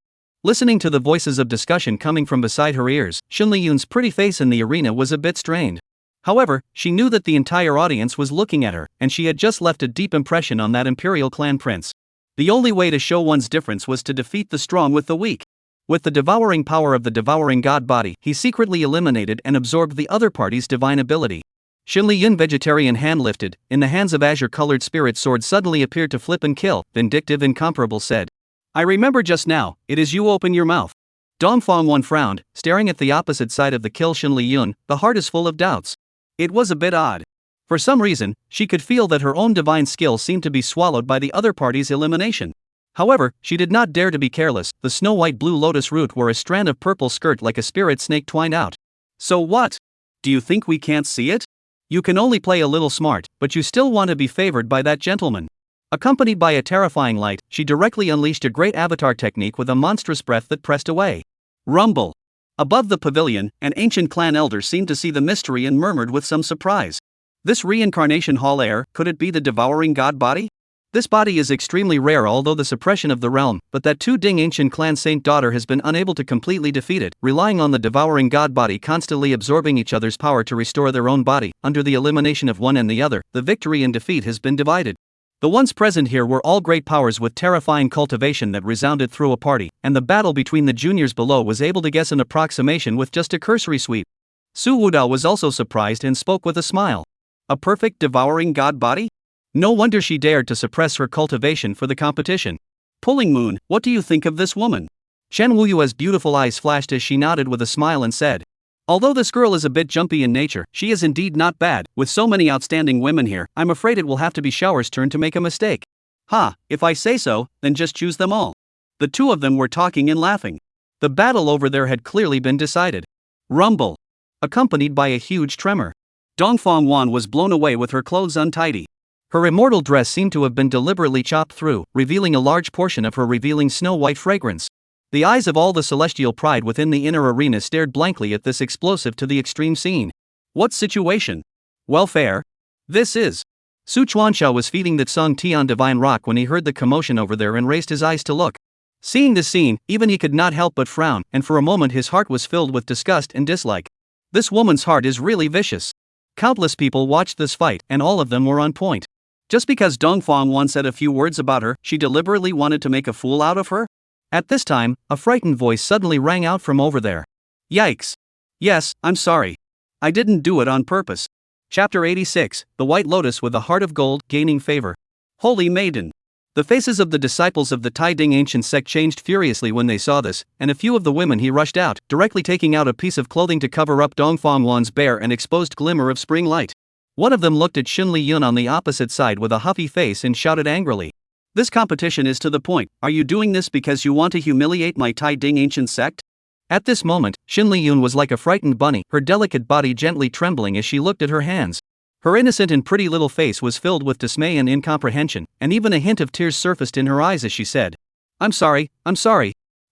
Listening to the voices of discussion coming from beside her ears, Shen Liyun's pretty face in the arena was a bit strained. However, she knew that the entire audience was looking at her, and she had just left a deep impression on that imperial clan prince. The only way to show one's difference was to defeat the strong with the weak. With the devouring power of the devouring god body, he secretly eliminated and absorbed the other party's divine ability. Shen Liyun vegetarian hand lifted, in the hands of azure-colored spirit sword suddenly appeared to flip and kill, vindictive incomparable said. I remember just now, it is you open your mouth. Dongfang Wan frowned, staring at the opposite side of the kill Shen Liyun, the heart is full of doubts. It was a bit odd. For some reason, she could feel that her own divine skill seemed to be swallowed by the other party's elimination. However, she did not dare to be careless, the snow-white blue lotus root wore a strand of purple skirt like a spirit snake twined out. So what? Do you think we can't see it? You can only play a little smart, but you still want to be favored by that gentleman. Accompanied by a terrifying light, she directly unleashed a great avatar technique with a monstrous breath that pressed away. Rumble. Above the pavilion, an ancient clan elder seemed to see the mystery and murmured with some surprise. This reincarnation hall air, could it be the devouring god body? This body is extremely rare, although the suppression of the realm, but that two Ding ancient clan saint daughter has been unable to completely defeat it, relying on the devouring god body constantly absorbing each other's power to restore their own body. Under the elimination of one and the other, the victory and defeat has been divided. The ones present here were all great powers with terrifying cultivation that resounded through a party, and the battle between the juniors below was able to guess an approximation with just a cursory sweep. Su Wudao was also surprised and spoke with a smile. A perfect devouring god body? No wonder she dared to suppress her cultivation for the competition. Pulling Moon, what do you think of this woman? Chen Wuyue's beautiful eyes flashed as she nodded with a smile and said, although this girl is a bit jumpy in nature, she is indeed not bad. With so many outstanding women here, I'm afraid it will have to be Shower's turn to make a mistake. Ha, if I say so, then just choose them all. The two of them were talking and laughing. The battle over there had clearly been decided. Rumble. Accompanied by a huge tremor. Dongfang Wan was blown away with her clothes untidy. Her immortal dress seemed to have been deliberately chopped through, revealing a large portion of her revealing snow-white fragrance. The eyes of all the celestial pride within the inner arena stared blankly at this explosive to the extreme scene. What situation? Welfare? This is. Su Chuanxiao was feeding the Tsung tea on Divine Rock when he heard the commotion over there and raised his eyes to look. Seeing this scene, even he could not help but frown, and for a moment his heart was filled with disgust and dislike. This woman's heart is really vicious. Countless people watched this fight, and all of them were on point. Just because Dongfang Wan said a few words about her, she deliberately wanted to make a fool out of her? At this time, a frightened voice suddenly rang out from over there. Yikes. Yes, I'm sorry. I didn't do it on purpose. Chapter 86, The White Lotus with a Heart of Gold, Gaining Favor. Holy Maiden. The faces of the disciples of the Tai Ding ancient sect changed furiously when they saw this, and a few of the women he rushed out, directly taking out a piece of clothing to cover up Dongfang Wan's bare and exposed glimmer of spring light. One of them looked at Xin Liyun on the opposite side with a huffy face and shouted angrily. This competition is to the point. Are you doing this because you want to humiliate my Tai Ding ancient sect? At this moment, Xin Liyun was like a frightened bunny, her delicate body gently trembling as she looked at her hands. Her innocent and pretty little face was filled with dismay and incomprehension, and even a hint of tears surfaced in her eyes as she said, I'm sorry.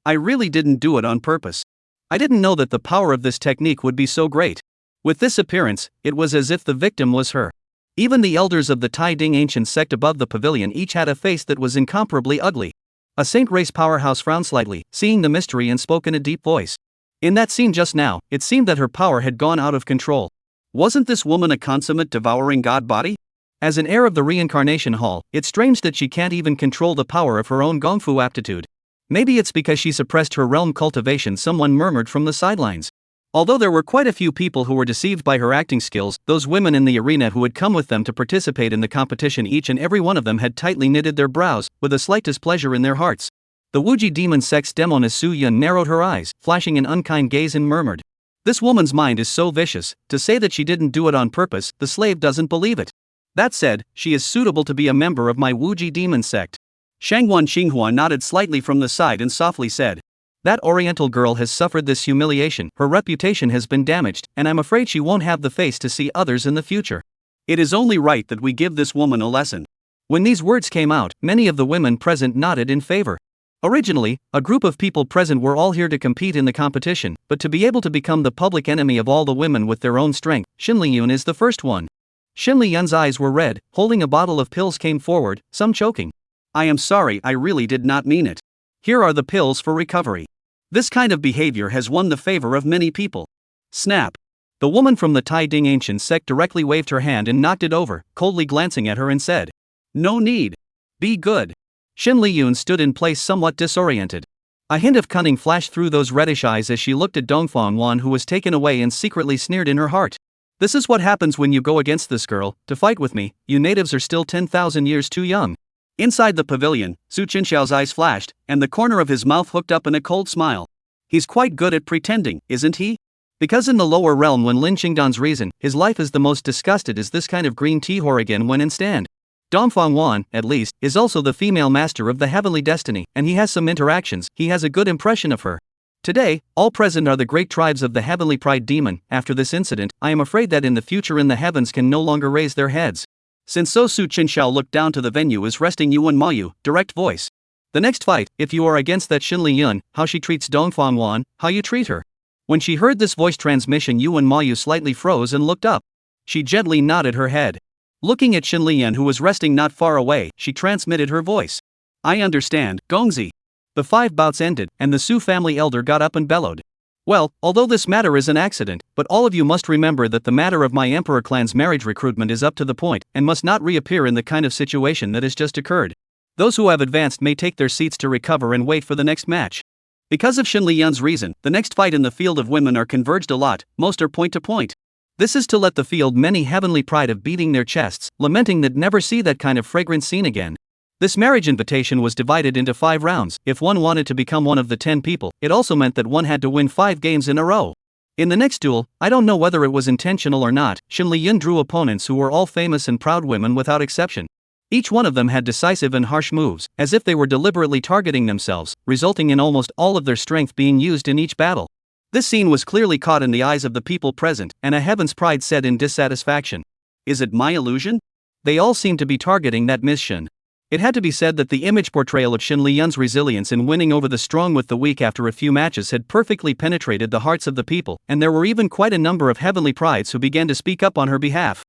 I really didn't do it on purpose. I didn't know that the power of this technique would be so great. With this appearance, it was as if the victim was her. Even the elders of the Tai Ding ancient sect above the pavilion each had a face that was incomparably ugly. A saint race powerhouse frowned slightly, seeing the mystery, and spoke in a deep voice. In that scene just now, it seemed that her power had gone out of control. Wasn't this woman a consummate devouring god body? As an heir of the reincarnation hall, it's strange that she can't even control the power of her own gongfu aptitude. Maybe it's because she suppressed her realm cultivation, someone murmured from the sidelines. Although there were quite a few people who were deceived by her acting skills, those women in the arena who had come with them to participate in the competition, each and every one of them had tightly knitted their brows, with a slight displeasure in their hearts. The Wuji demon sect's demoness Su Yun narrowed her eyes, flashing an unkind gaze, and murmured. This woman's mind is so vicious, to say that she didn't do it on purpose, the slave doesn't believe it. That said, she is suitable to be a member of my Wuji demon sect. Shanghuan Xinghua nodded slightly from the side and softly said. That oriental girl has suffered this humiliation, her reputation has been damaged, and I'm afraid she won't have the face to see others in the future. It is only right that we give this woman a lesson. When these words came out, many of the women present nodded in favor. Originally, a group of people present were all here to compete in the competition, but to be able to become the public enemy of all the women with their own strength, Xin Liyun is the first one. Xin Liyun's eyes were red, holding a bottle of pills came forward, some choking. I am sorry, I really did not mean it. Here are the pills for recovery. This kind of behavior has won the favor of many people. Snap. The woman from the Tai Ding ancient sect directly waved her hand and knocked it over, coldly glancing at her, and said, No need. Be good. Xin Liyun stood in place somewhat disoriented. A hint of cunning flashed through those reddish eyes as she looked at Dongfang Wan, who was taken away, and secretly sneered in her heart. This is what happens when you go against this girl, to fight with me. You natives are still 10,000 years too young. Inside the pavilion, Su Chenxiao's eyes flashed, and the corner of his mouth hooked up in a cold smile. He's quite good at pretending, isn't he? Because in the lower realm, when Lin Qingdian's reason, his life is the most disgusted is this kind of green tea hooligan when in stand. Dongfang Wan, at least, is also the female master of the heavenly destiny, and he has some interactions, he has a good impression of her. Today, all present are the great tribes of the heavenly pride demon. After this incident, I am afraid that in the future in the heavens can no longer raise their heads. Since so, Su Chenxiao looked down to the venue as resting Yuan Mayu, direct voice. The next fight, if you are against that Xin Liyun, how she treats Dongfang Wan, how you treat her. When she heard this voice transmission, Yuan Mayu slightly froze and looked up. She gently nodded her head. Looking at Xinlian, who was resting not far away, she transmitted her voice. I understand, Gongzi. The 5 bouts ended, and the Su family elder got up and bellowed. Well, although this matter is an accident, but all of you must remember that the matter of my emperor clan's marriage recruitment is up to the point, and must not reappear in the kind of situation that has just occurred. Those who have advanced may take their seats to recover and wait for the next match. Because of Xinlian's reason, the next fight in the field of women are converged a lot, most are point to point. This is to let the field many heavenly pride of beating their chests, lamenting that never see that kind of fragrant scene again. This marriage invitation was divided into 5 rounds. If one wanted to become one of the 10 people, it also meant that one had to win 5 games in a row. In the next duel, I don't know whether it was intentional or not, Xinlian drew opponents who were all famous and proud women without exception. Each one of them had decisive and harsh moves, as if they were deliberately targeting themselves, resulting in almost all of their strength being used in each battle. This scene was clearly caught in the eyes of the people present, and a heaven's pride said in dissatisfaction. Is it my illusion? They all seemed to be targeting that Miss Shien. It had to be said that the image portrayal of Xinlian's resilience in winning over the strong with the weak after a few matches had perfectly penetrated the hearts of the people, and there were even quite a number of heavenly prides who began to speak up on her behalf.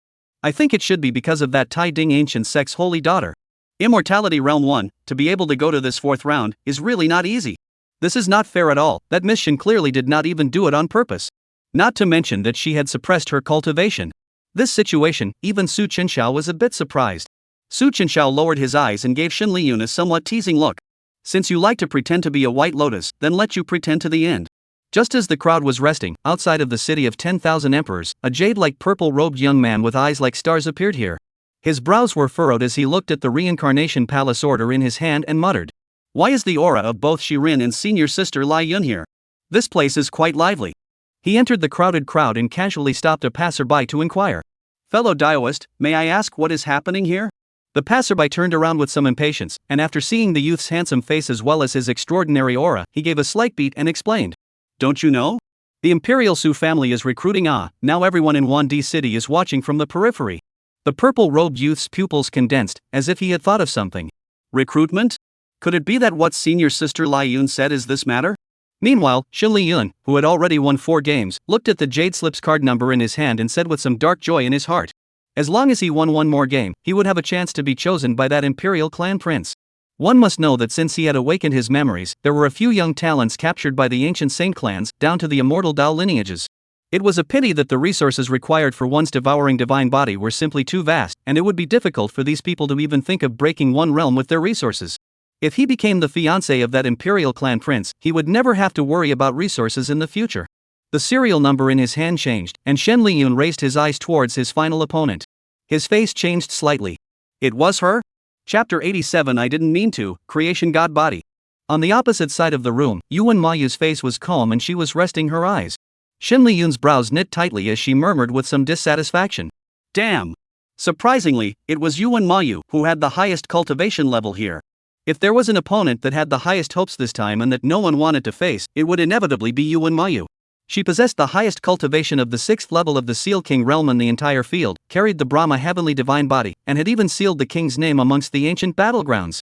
I think it should be because of that Tai Ding ancient sect's holy daughter. Immortality Realm 1, to be able to go to this 4th round, is really not easy. This is not fair at all, that Miss Shien clearly did not even do it on purpose. Not to mention that she had suppressed her cultivation. This situation, even Su Chenxiao was a bit surprised. Su Chenxiao lowered his eyes and gave Xinlian a somewhat teasing look. Since you like to pretend to be a white lotus, then let you pretend to the end. Just as the crowd was resting, outside of the city of 10,000 emperors, a jade-like purple-robed young man with eyes like stars appeared here. His brows were furrowed as he looked at the reincarnation palace order in his hand and muttered. Why is the aura of both Shirin and senior sister Lai Yun here? This place is quite lively. He entered the crowded crowd and casually stopped a passerby to inquire. Fellow Daoist, may I ask what is happening here? The passerby turned around with some impatience, and after seeing the youth's handsome face as well as his extraordinary aura, he gave a slight beat and explained. Don't you know? The Imperial Su family is recruiting now everyone in Wandi City is watching from the periphery. The purple-robed youth's pupils condensed, as if he had thought of something. Recruitment? Could it be that what senior sister Lai Yun said is this matter? Meanwhile, Xinlian, who had already won 4 games, looked at the Jade Slips card number in his hand and said with some dark joy in his heart. As long as he won 1 more game, he would have a chance to be chosen by that Imperial clan prince. One must know that since he had awakened his memories, there were a few young talents captured by the ancient saint clans, down to the immortal Dao lineages. It was a pity that the resources required for one's devouring divine body were simply too vast, and it would be difficult for these people to even think of breaking one realm with their resources. If he became the fiancé of that Imperial clan prince, he would never have to worry about resources in the future. The serial number in his hand changed, and Xinlian raised his eyes towards his final opponent. His face changed slightly. It was her? Chapter 87 I didn't mean to, Creation God Body. On the opposite side of the room, Yuan Mayu's face was calm and she was resting her eyes. Xinlian's brows knit tightly as she murmured with some dissatisfaction. Damn! Surprisingly, it was Yuan Mayu who had the highest cultivation level here. If there was an opponent that had the highest hopes this time and that no one wanted to face, it would inevitably be Yuan Mayu. She possessed the highest cultivation of the 6th level of the Seal King realm in the entire field, carried the Brahma heavenly divine body, and had even sealed the king's name amongst the ancient battlegrounds.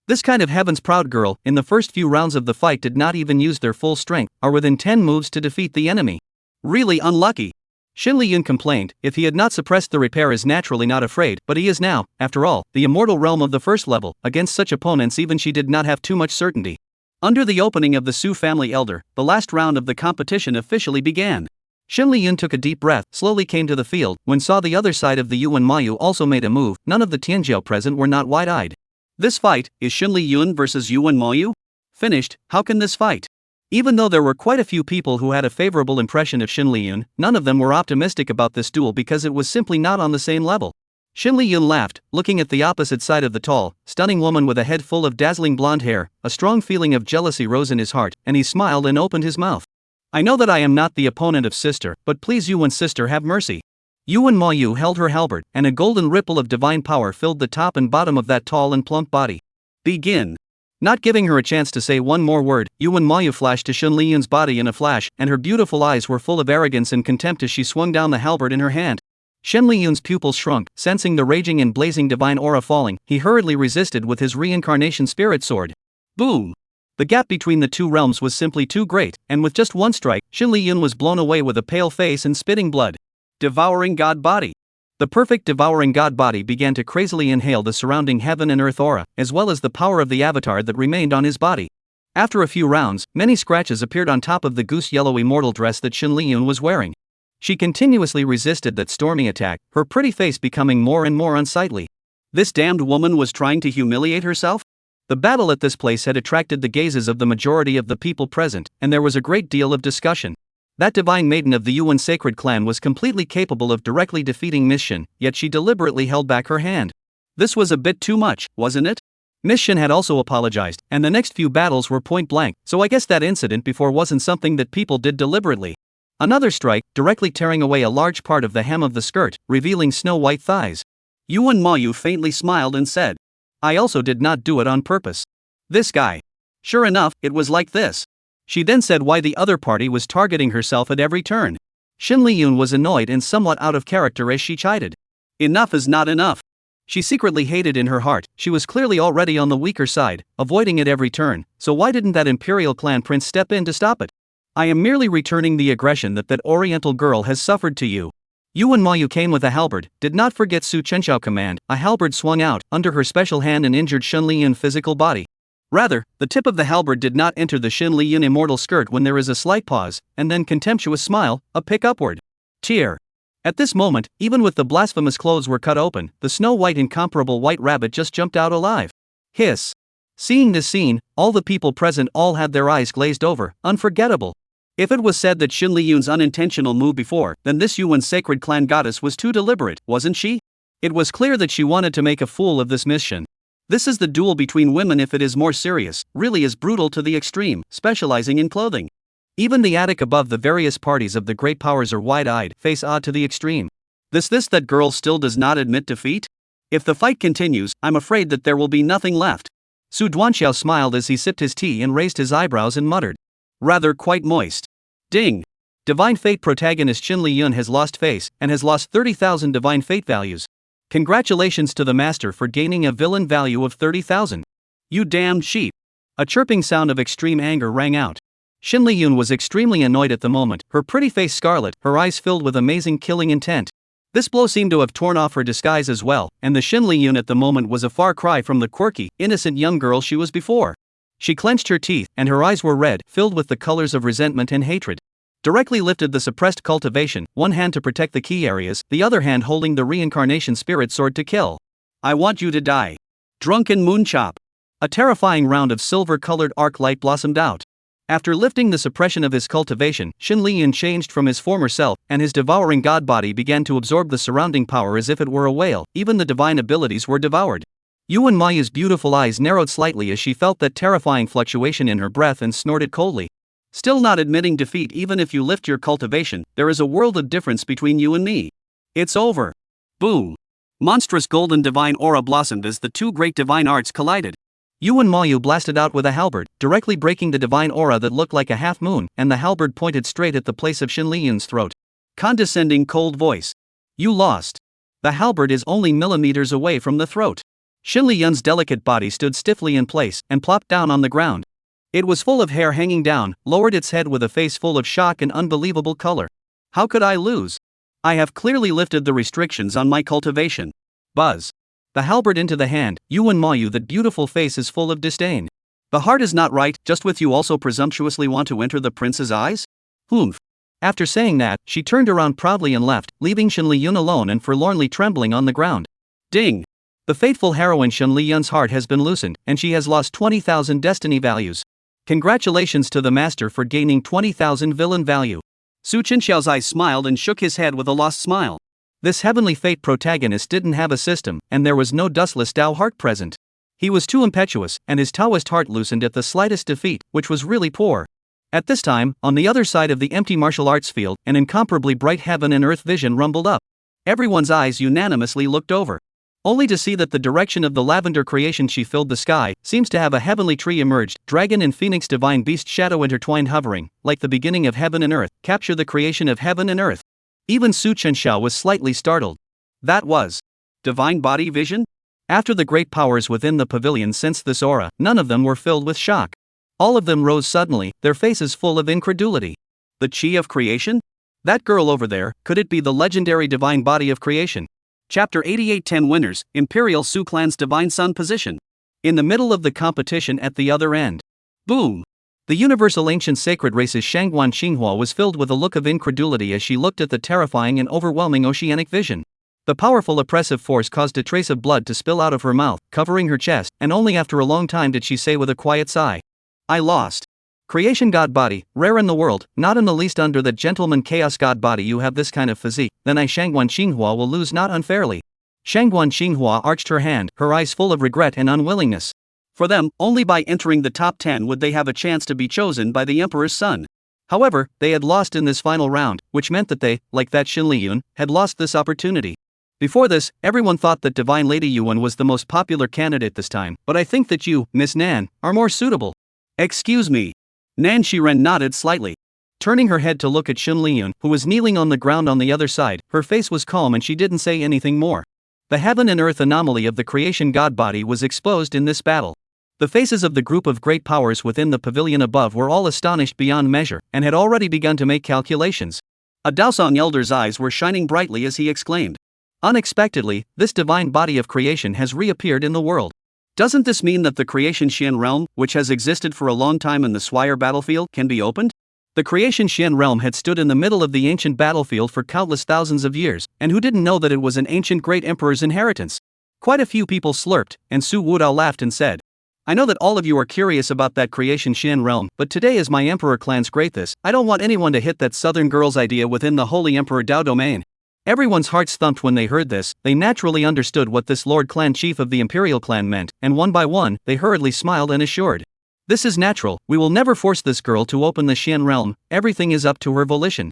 This kind of heaven's proud girl, in the first few rounds of the fight did not even use their full strength, or within 10 moves to defeat the enemy. Really unlucky. Xinlian complained, if he had not suppressed the repair is naturally not afraid, but he is now, after all, the immortal realm of the 1st level, against such opponents even she did not have too much certainty. Under the opening of the Su family elder, the last round of the competition officially began. Xinlian took a deep breath, slowly came to the field, when saw the other side of the Yuan Mayu also made a move, none of the Tianjiao present were not wide-eyed. This fight, is Xinlian versus Yuan Mayu? Finished, how can this fight? Even though there were quite a few people who had a favorable impression of Xinlian, none of them were optimistic about this duel because it was simply not on the same level. Xinlian laughed, looking at the opposite side of the tall, stunning woman with a head full of dazzling blonde hair. A strong feeling of jealousy rose in his heart, and he smiled and opened his mouth. I know that I am not the opponent of sister, but please Yuan sister have mercy. Yuan Mayu held her halberd, and a golden ripple of divine power filled the top and bottom of that tall and plump body. Begin. Not giving her a chance to say one more word, Yuan Mayu flashed to Xinlian's body in a flash, and her beautiful eyes were full of arrogance and contempt as she swung down the halberd in her hand. Xinlian's pupils shrunk, sensing the raging and blazing divine aura falling. He hurriedly resisted with his reincarnation spirit sword. Boom! The gap between the two realms was simply too great, and with just one strike, Xin Liyun was blown away with a pale face and spitting blood. Devouring God Body. The perfect devouring god body began to crazily inhale the surrounding heaven and earth aura, as well as the power of the avatar that remained on his body. After a few rounds, many scratches appeared on top of the goose-yellow immortal dress that Xin Liyun was wearing. She continuously resisted that stormy attack, her pretty face becoming more and more unsightly. This damned woman was trying to humiliate herself? The battle at this place had attracted the gazes of the majority of the people present, and there was a great deal of discussion. That divine maiden of the Yuan sacred clan was completely capable of directly defeating Miss Shien, yet she deliberately held back her hand. This was a bit too much, wasn't it? Miss Shien had also apologized, and the next few battles were point blank, so I guess that incident before wasn't something that people did deliberately. Another strike, directly tearing away a large part of the hem of the skirt, revealing snow-white thighs. Yuan Mayu faintly smiled and said, I also did not do it on purpose. This guy. Sure enough, it was like this. She then said why the other party was targeting herself at every turn. Xin Liyun was annoyed and somewhat out of character as she chided. Enough is not enough. She secretly hated in her heart, she was clearly already on the weaker side, avoiding it every turn, so why didn't that imperial clan prince step in to stop it? I am merely returning the aggression that oriental girl has suffered to you. Yuan Mayu came with a halberd, did not forget Su Chenxiao command, a halberd swung out, under her special hand and injured Xin Liyun's physical body. Rather, the tip of the halberd did not enter the Xin Liyun immortal skirt when there is a slight pause, and then contemptuous smile, a pick upward. Tear. At this moment, even with the blasphemous clothes were cut open, the snow-white incomparable white rabbit just jumped out alive. Hiss. Seeing this scene, all the people present all had their eyes glazed over, unforgettable. If it was said that Xin Liyun's unintentional move before, then this Yuan sacred clan goddess was too deliberate, wasn't she? It was clear that she wanted to make a fool of this Miss Shien. This is the duel between women if it is more serious, really is brutal to the extreme, specializing in clothing. Even the attic above the various parties of the great powers are wide-eyed, face odd to the extreme. That girl still does not admit defeat? If the fight continues, I'm afraid that there will be nothing left. Su Duanxiao smiled as he sipped his tea and raised his eyebrows and muttered. Rather quite moist. Ding. Divine Fate protagonist Xin Liyun has lost face, and has lost 30,000 Divine Fate values. Congratulations to the master for gaining a villain value of 30,000. You damned sheep. A chirping sound of extreme anger rang out. Xin Liyun was extremely annoyed at the moment, her pretty face scarlet, her eyes filled with amazing killing intent. This blow seemed to have torn off her disguise as well, and the Xin Liyun at the moment was a far cry from the quirky, innocent young girl she was before. She clenched her teeth, and her eyes were red, filled with the colors of resentment and hatred. Directly lifted the suppressed cultivation, one hand to protect the key areas, the other hand holding the reincarnation spirit sword to kill. I want you to die. Drunken moonchop. A terrifying round of silver-colored arc light blossomed out. After lifting the suppression of his cultivation, Xin Liyun changed from his former self, and his devouring god body began to absorb the surrounding power as if it were a whale, even the divine abilities were devoured. Yuan Mayu's beautiful eyes narrowed slightly as she felt that terrifying fluctuation in her breath and snorted coldly. Still not admitting defeat even if you lift your cultivation, there is a world of difference between you and me. It's over. Boom. Monstrous golden divine aura blossomed as the two great divine arts collided. Yuan Mayu blasted out with a halberd, directly breaking the divine aura that looked like a half-moon, and the halberd pointed straight at the place of Xin Liyun's throat. Condescending cold voice. You lost. The halberd is only millimeters away from the throat. Xin Liyun's delicate body stood stiffly in place, and plopped down on the ground. It was full of hair hanging down, lowered its head with a face full of shock and unbelievable color. How could I lose? I have clearly lifted the restrictions on my cultivation. Buzz. The halberd into the hand, Yuan Mayu, that beautiful face is full of disdain. The heart is not right, just with you also presumptuously want to enter the prince's eyes? Humph. After saying that, she turned around proudly and left, leaving Xin Liyun alone and forlornly trembling on the ground. Ding. The faithful heroine Xin Liyun's heart has been loosened, and she has lost 20,000 destiny values. Congratulations to the master for gaining 20,000 villain value. Su Chenxiao's eyes smiled and shook his head with a lost smile. This heavenly fate protagonist didn't have a system, and there was no dustless Tao heart present. He was too impetuous, and his Taoist heart loosened at the slightest defeat, which was really poor. At this time, on the other side of the empty martial arts field, an incomparably bright heaven and earth vision rumbled up. Everyone's eyes unanimously looked over. Only to see that the direction of the lavender creation she filled the sky, seems to have a heavenly tree emerged, dragon and phoenix divine beast shadow intertwined hovering, like the beginning of heaven and earth, capture the creation of heaven and earth. Even Su Chenxiao was slightly startled. That was divine body vision? After the great powers within the pavilion sensed this aura, none of them were filled with shock. All of them rose suddenly, their faces full of incredulity. The Chi of Creation? That girl over there, could it be the legendary divine body of creation? Chapter 88 10 Winners, Imperial Su Clan's Divine Sun Position. In the middle of the competition at the other end. Boom! The universal ancient sacred race's Shangguan Xinghua was filled with a look of incredulity as she looked at the terrifying and overwhelming oceanic vision. The powerful oppressive force caused a trace of blood to spill out of her mouth, covering her chest, and only after a long time did she say with a quiet sigh, "I lost. Creation god body, rare in the world, not in the least under the gentleman chaos god body. You have this kind of physique, then I Shangguan Xinghua will lose not unfairly." Shangguan Xinghua arched her hand, her eyes full of regret and unwillingness. For them, only by entering the top 10 would they have a chance to be chosen by the Emperor's son. However, they had lost in this final round, which meant that they, like that Xin Liyun, had lost this opportunity. Before this, everyone thought that Divine Lady Yuan was the most popular candidate this time, but I think that you, Miss Nan, are more suitable. Excuse me. Nan Shiren nodded slightly. Turning her head to look at Xin Liyun, who was kneeling on the ground on the other side, her face was calm and she didn't say anything more. The heaven and earth anomaly of the creation god body was exposed in this battle. The faces of the group of great powers within the pavilion above were all astonished beyond measure, and had already begun to make calculations. A Daosong elder's eyes were shining brightly as he exclaimed. Unexpectedly, this divine body of creation has reappeared in the world. Doesn't this mean that the creation Shien realm, which has existed for a long time in the Swire battlefield, can be opened? The creation Shien realm had stood in the middle of the ancient battlefield for countless thousands of years, and who didn't know that it was an ancient great emperor's inheritance? Quite a few people slurped, and Su Wudao laughed and said, "I know that all of you are curious about that creation Shien realm, but today is my emperor clan's great this. I don't want anyone to hit that southern girl's idea within the holy emperor Dao domain." Everyone's hearts thumped when they heard this. They naturally understood what this lord clan chief of the imperial clan meant, and one by one, they hurriedly smiled and assured, "This is natural, we will never force this girl to open the Shien realm, everything is up to her volition."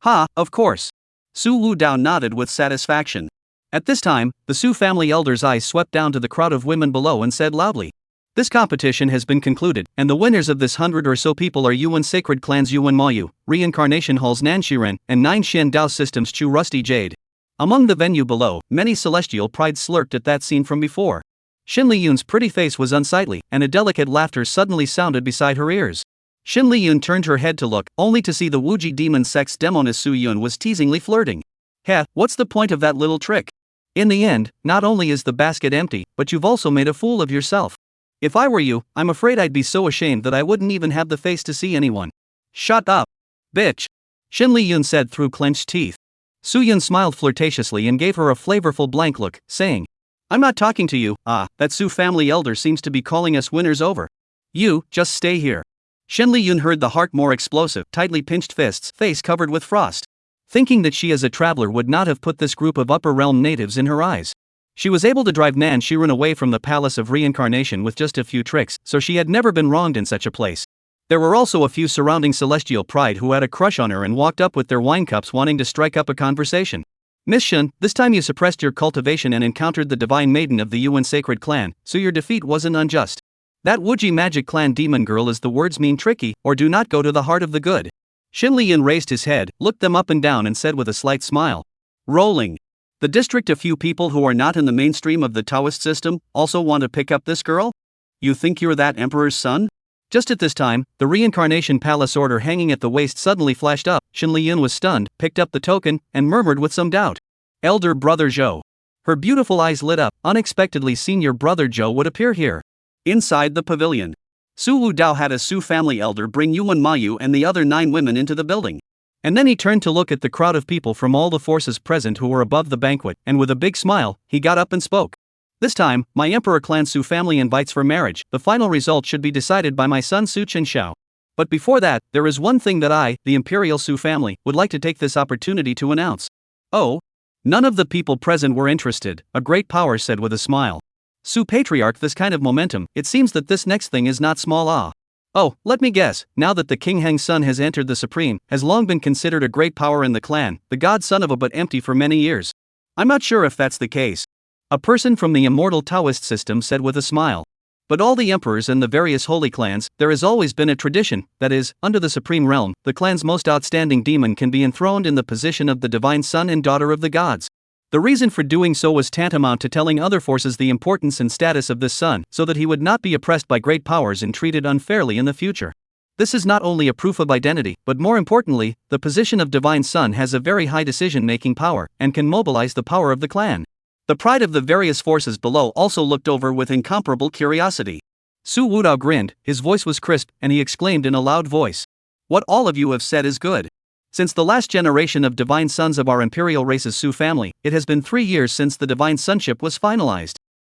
"Ha, of course." Su Wudao nodded with satisfaction. At this time, the Su family elder's eyes swept down to the crowd of women below and said loudly, "This competition has been concluded, and the winners of this 100 or so people are Yuan Sacred Clan's Yuan Mayu, Reincarnation Hall's Nanshiren, and 9 Shien Dao Systems Chu Rusty Jade." Among the venue below, many celestial pride slurped at that scene from before. Xin Liyun's pretty face was unsightly, and a delicate laughter suddenly sounded beside her ears. Xin Liyun turned her head to look, only to see the Wuji demon sect's demoness Su Yun was teasingly flirting. "Heh, what's the point of that little trick? In the end, not only is the basket empty, but you've also made a fool of yourself. If I were you, I'm afraid I'd be so ashamed that I wouldn't even have the face to see anyone." "Shut up, bitch," Xin Liyun said through clenched teeth. Su Yun smiled flirtatiously and gave her a flavorful blank look, saying, "I'm not talking to you." That Su family elder seems to be calling us winners over. "You, just stay here." Xin Liyun heard the heart more explosive, tightly pinched fists, face covered with frost. Thinking that she as a traveler would not have put this group of upper realm natives in her eyes. She was able to drive Nan Shiren away from the palace of reincarnation with just a few tricks, so she had never been wronged in such a place. There were also a few surrounding celestial pride who had a crush on her and walked up with their wine cups wanting to strike up a conversation. "Miss Shun, this time you suppressed your cultivation and encountered the divine maiden of the Yuan sacred clan, so your defeat wasn't unjust. That Wuji magic clan demon girl is the words mean tricky, or do not go to the heart of the good." Xin Liyun raised his head, looked them up and down and said with a slight smile, "Rolling. The district a few people who are not in the mainstream of the Taoist system also want to pick up this girl? You think you're that emperor's son?" Just at this time, the reincarnation palace order hanging at the waist suddenly flashed up. Xin Liyun was stunned, picked up the token, and murmured with some doubt, "Elder brother Zhou." Her beautiful eyes lit up. Unexpectedly, senior brother Zhou would appear here. Inside the pavilion, Su Wudao had a Su family elder bring Yuan Mayu and the other 9 women into the building. And then he turned to look at the crowd of people from all the forces present who were above the banquet, and with a big smile, he got up and spoke. "This time, my Emperor Clan Su family invites for marriage. The final result should be decided by my son Su Chenxiao. But before that, there is one thing that I, the Imperial Su family, would like to take this opportunity to announce." "Oh?" None of the people present were interested, a great power said with a smile. "Su Patriarch, this kind of momentum, it seems that this next thing is not small. Oh, let me guess, now that the King Heng's son has entered the Supreme, has long been considered a great power in the clan, the god son of a but empty for many years. I'm not sure if that's the case." A person from the immortal Taoist system said with a smile. "But all the emperors and the various holy clans, there has always been a tradition, that is, under the Supreme Realm, the clan's most outstanding demon can be enthroned in the position of the divine son and daughter of the gods. The reason for doing so was tantamount to telling other forces the importance and status of this son, so that he would not be oppressed by great powers and treated unfairly in the future. This is not only a proof of identity, but more importantly, the position of Divine Son has a very high decision-making power, and can mobilize the power of the clan. The pride of the various forces below also looked over with incomparable curiosity. Su Wudao grinned, his voice was crisp, and he exclaimed in a loud voice. What all of you have said is good. Since the last generation of divine sons of our imperial race's Su family, it has been 3 years since the divine sonship was finalized.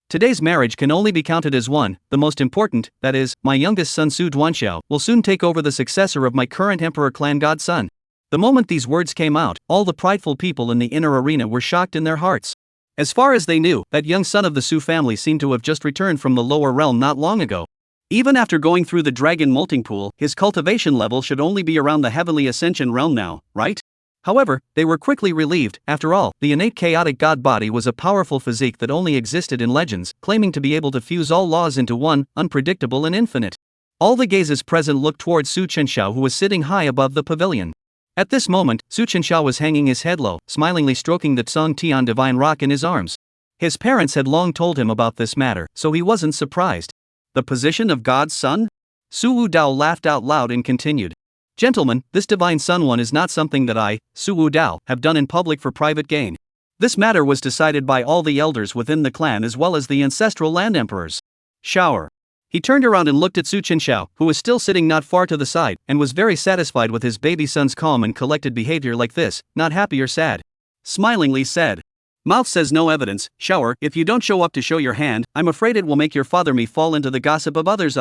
Today's marriage can only be counted as one, the most important, that is, my youngest son Su Duanxiao will soon take over the successor of my current emperor clan godson. The moment these words came out, all the prideful people in the inner arena were shocked in their hearts. As far as they knew, that young son of the Su family seemed to have just returned from the lower realm not long ago. Even after going through the dragon molting pool, his cultivation level should only be around the heavenly Ascension realm now, right? However, they were quickly relieved. After all, the innate chaotic god body was a powerful physique that only existed in legends, claiming to be able to fuse all laws into one, unpredictable and infinite. All the gazes present looked towards Su Chenxiao, who was sitting high above the pavilion. At this moment, Su Chenxiao was hanging his head low, smilingly stroking the Tsong Tian divine rock in his arms. His parents had long told him about this matter, so he wasn't surprised. The position of God's son? Su Wudao laughed out loud and continued. Gentlemen, this divine son one is not something that I, Su Wudao, have done in public for private gain. This matter was decided by all the elders within the clan as well as the ancestral land emperors. Shower. He turned around and looked at Su Chenxiao, who was still sitting not far to the side, and was very satisfied with his baby son's calm and collected behavior like this, not happy or sad. Smilingly said. Mouth says no evidence, Shower, if you don't show up to show your hand, I'm afraid it will make your father me fall into the gossip of others.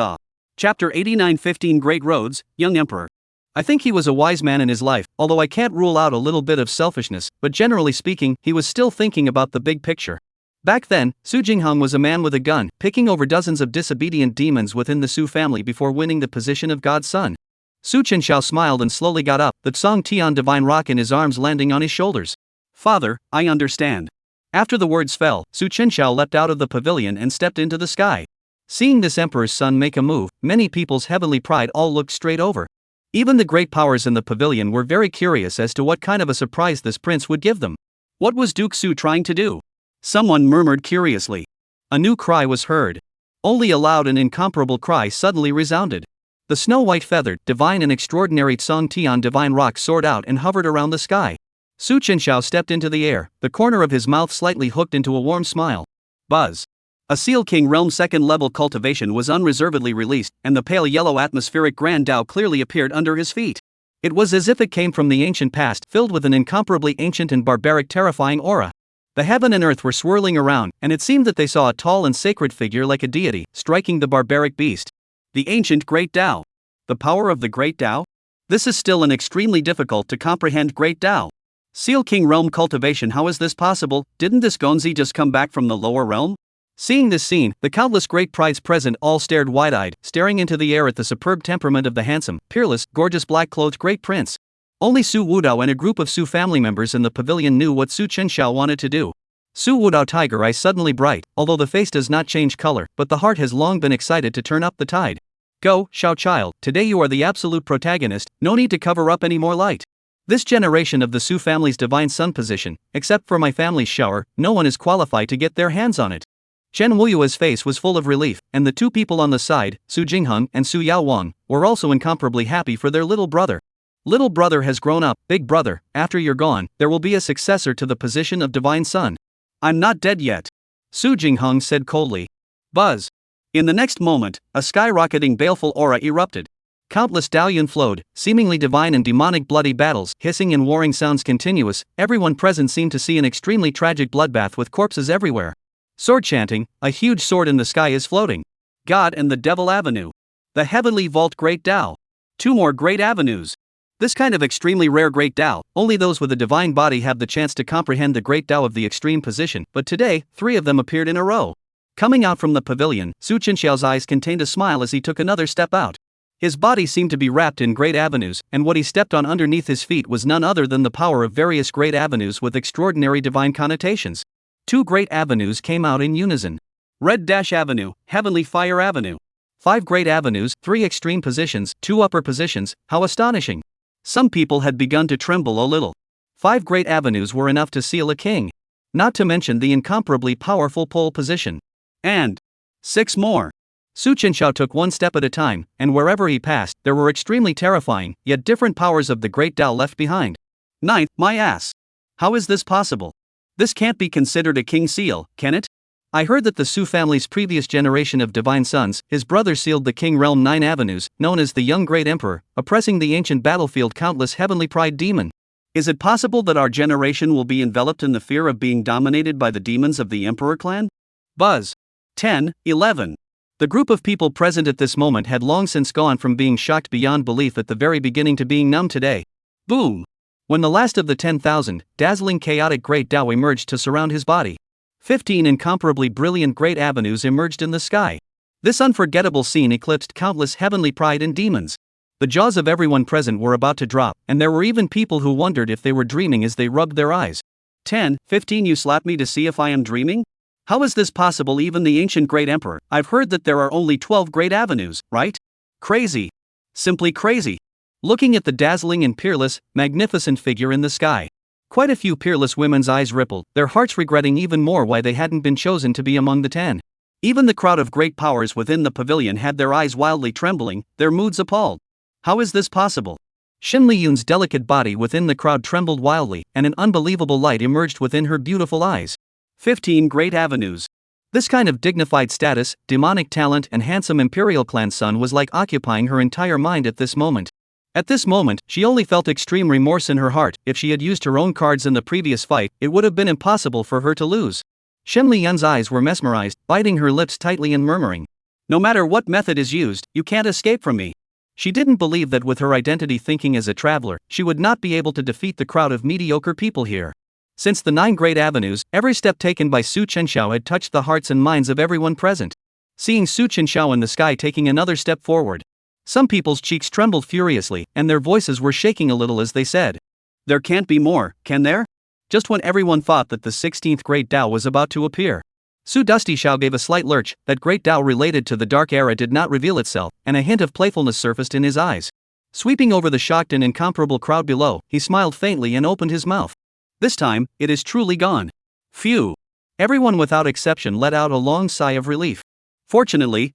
Chapter 89 15 Great Roads, Young Emperor. I think he was a wise man in his life, although I can't rule out a little bit of selfishness, but generally speaking, he was still thinking about the big picture. Back then, Su Jingheng was a man with a gun, picking over dozens of disobedient demons within the Su family before winning the position of God's son. Su Chenxiao smiled and slowly got up, the Tsong Tian divine rock in his arms landing on his shoulders. Father, I understand. After the words fell, Su Chenxiao leapt out of the pavilion and stepped into the sky. Seeing this emperor's son make a move, many people's heavenly pride all looked straight over. Even the great powers in the pavilion were very curious as to what kind of a surprise this prince would give them. What was Duke Su trying to do? Someone murmured curiously. A new cry was heard. Only a loud and incomparable cry suddenly resounded. The snow-white feathered, divine and extraordinary Tsong Tian divine rock soared out and hovered around the sky. Su Chenxiao stepped into the air, the corner of his mouth slightly hooked into a warm smile. Buzz. A Seal King Realm second-level cultivation was unreservedly released, and the pale yellow atmospheric Grand Tao clearly appeared under his feet. It was as if it came from the ancient past, filled with an incomparably ancient and barbaric terrifying aura. The heaven and earth were swirling around, and it seemed that they saw a tall and sacred figure like a deity, striking the barbaric beast. The ancient Great Tao. The power of the Great Tao? This is still an extremely difficult to comprehend Great Tao. Seal King Realm cultivation, how is this possible? Didn't this Gonzi just come back from the lower realm? Seeing this scene, the countless great prides present all stared wide-eyed, staring into the air at the superb temperament of the handsome, peerless, gorgeous black-clothed great prince. Only Su Wudao and a group of Su family members in the pavilion knew what Su Chenxiao wanted to do. Su Wudao tiger eyes suddenly bright, although the face does not change color, but the heart has long been excited to turn up the tide. Go, Shao child, today you are the absolute protagonist, no need to cover up any more light. This generation of the Su family's divine son position, except for my family's Shower, no one is qualified to get their hands on it. Chen Wuyua's face was full of relief, and the two people on the side, Su Jingheng and Su Yaohuang, were also incomparably happy for their little brother. Little brother has grown up, big brother, after you're gone, there will be a successor to the position of divine son. I'm not dead yet. Su Jingheng said coldly. Buzz. In the next moment, a skyrocketing baleful aura erupted. Countless Daoyuan flowed, seemingly divine and demonic bloody battles, hissing and warring sounds continuous, everyone present seemed to see an extremely tragic bloodbath with corpses everywhere. Sword chanting, a huge sword in the sky is floating. God and the Devil Avenue. The Heavenly Vault Great Tao. 2 more great avenues. This kind of extremely rare Great Tao, only those with a divine body have the chance to comprehend the Great Tao of the extreme position, but today, 3 of them appeared in a row. Coming out from the pavilion, Su Chenxiao's eyes contained a smile as he took another step out. His body seemed to be wrapped in great avenues, and what he stepped on underneath his feet was none other than the power of various great avenues with extraordinary divine connotations. 2 great avenues came out in unison. Red Dash Avenue, Heavenly Fire Avenue. 5 great avenues, 3 extreme positions, 2 upper positions, how astonishing. Some people had begun to tremble a little. 5 great avenues were enough to seal a king. not to mention the incomparably powerful pole position. And 6 more. Su Chenxiao took one step at a time, and wherever he passed, there were extremely terrifying, yet different powers of the Great Tao left behind. 9th, my ass. How is this possible? This can't be considered a king seal, can it? I heard that the Su family's previous generation of divine sons, his brother sealed the king realm 9 avenues, known as the Young Great Emperor, oppressing the ancient battlefield countless heavenly pride demon. Is it possible that our generation will be enveloped in the fear of being dominated by the demons of the Emperor clan? Buzz. 10, 11. The group of people present at this moment had long since gone from being shocked beyond belief at the very beginning to being numb today. Boom. When the last of the 10,000, dazzling chaotic Great Tao emerged to surround his body. 15 incomparably brilliant great avenues emerged in the sky. This unforgettable scene eclipsed countless heavenly pride and demons. The jaws of everyone present were about to drop, and there were even people who wondered if they were dreaming as they rubbed their eyes. 10, 15. You slap me to see if I am dreaming? How is this possible? Even the ancient Great Emperor, I've heard that there are only 12 great avenues, right? Crazy. Simply crazy. Looking at the dazzling and peerless, magnificent figure in the sky, quite a few peerless women's eyes rippled, their hearts regretting even more why they hadn't been chosen to be among the 10. Even the crowd of great powers within the pavilion had their eyes wildly trembling, their moods appalled. How is this possible? Xin Liyun's delicate body within the crowd trembled wildly, and an unbelievable light emerged within her beautiful eyes. 15 great avenues. This kind of dignified status, demonic talent, and handsome imperial clan son was like occupying her entire mind at this moment. At this moment, she only felt extreme remorse in her heart. If she had used her own cards in the previous fight, it would have been impossible for her to lose. Xin Liyun's eyes were mesmerized, biting her lips tightly and murmuring, "No matter what method is used, you can't escape from me." She didn't believe that with her identity thinking as a traveler, she would not be able to defeat the crowd of mediocre people here. Since the 9 great avenues, every step taken by Su Chenxiao had touched the hearts and minds of everyone present. Seeing Su Chenxiao in the sky taking another step forward, some people's cheeks trembled furiously, and their voices were shaking a little as they said, "There can't be more, can there?" Just when everyone thought that the 16th Great Tao was about to appear, Su Dusty Xiao gave a slight lurch. That Great Tao related to the Dark Era did not reveal itself, and a hint of playfulness surfaced in his eyes. Sweeping over the shocked and incomparable crowd below, he smiled faintly and opened his mouth. This time, it is truly gone. Phew. Everyone without exception let out a long sigh of relief. Fortunately.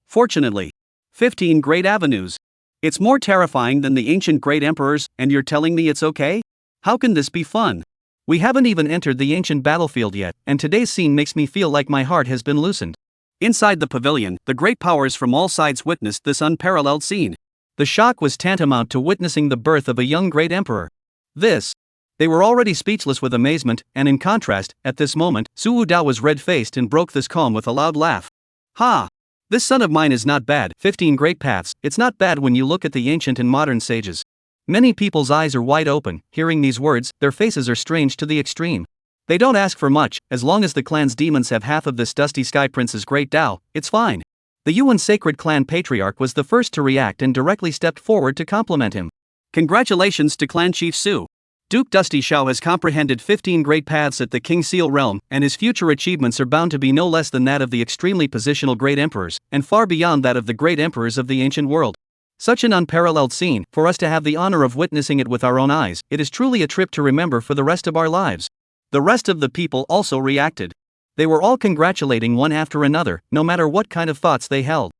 15 great avenues. It's more terrifying than the ancient great emperors, and you're telling me it's okay? How can this be fun? We haven't even entered the ancient battlefield yet, and today's scene makes me feel like my heart has been loosened. Inside the pavilion, the great powers from all sides witnessed this unparalleled scene. The shock was tantamount to witnessing the birth of a young great emperor. They were already speechless with amazement, and in contrast, at this moment, Su Wudao was red-faced and broke this calm with a loud laugh. Ha! This son of mine is not bad. 15 great paths. It's not bad when you look at the ancient and modern sages. Many people's eyes are wide open. Hearing these words, their faces are strange to the extreme. They don't ask for much. As long as the clan's demons have half of this dusty sky prince's great Tao, it's fine. The Yuan sacred clan patriarch was the first to react and directly stepped forward to compliment him. Congratulations to Clan Chief Su. Duke Dusty Xiao has comprehended 15 great paths at the King Seal realm, and his future achievements are bound to be no less than that of the extremely positional great emperors, and far beyond that of the great emperors of the ancient world. Such an unparalleled scene, for us to have the honor of witnessing it with our own eyes, it is truly a trip to remember for the rest of our lives. The rest of the people also reacted. They were all congratulating one after another, no matter what kind of thoughts they held.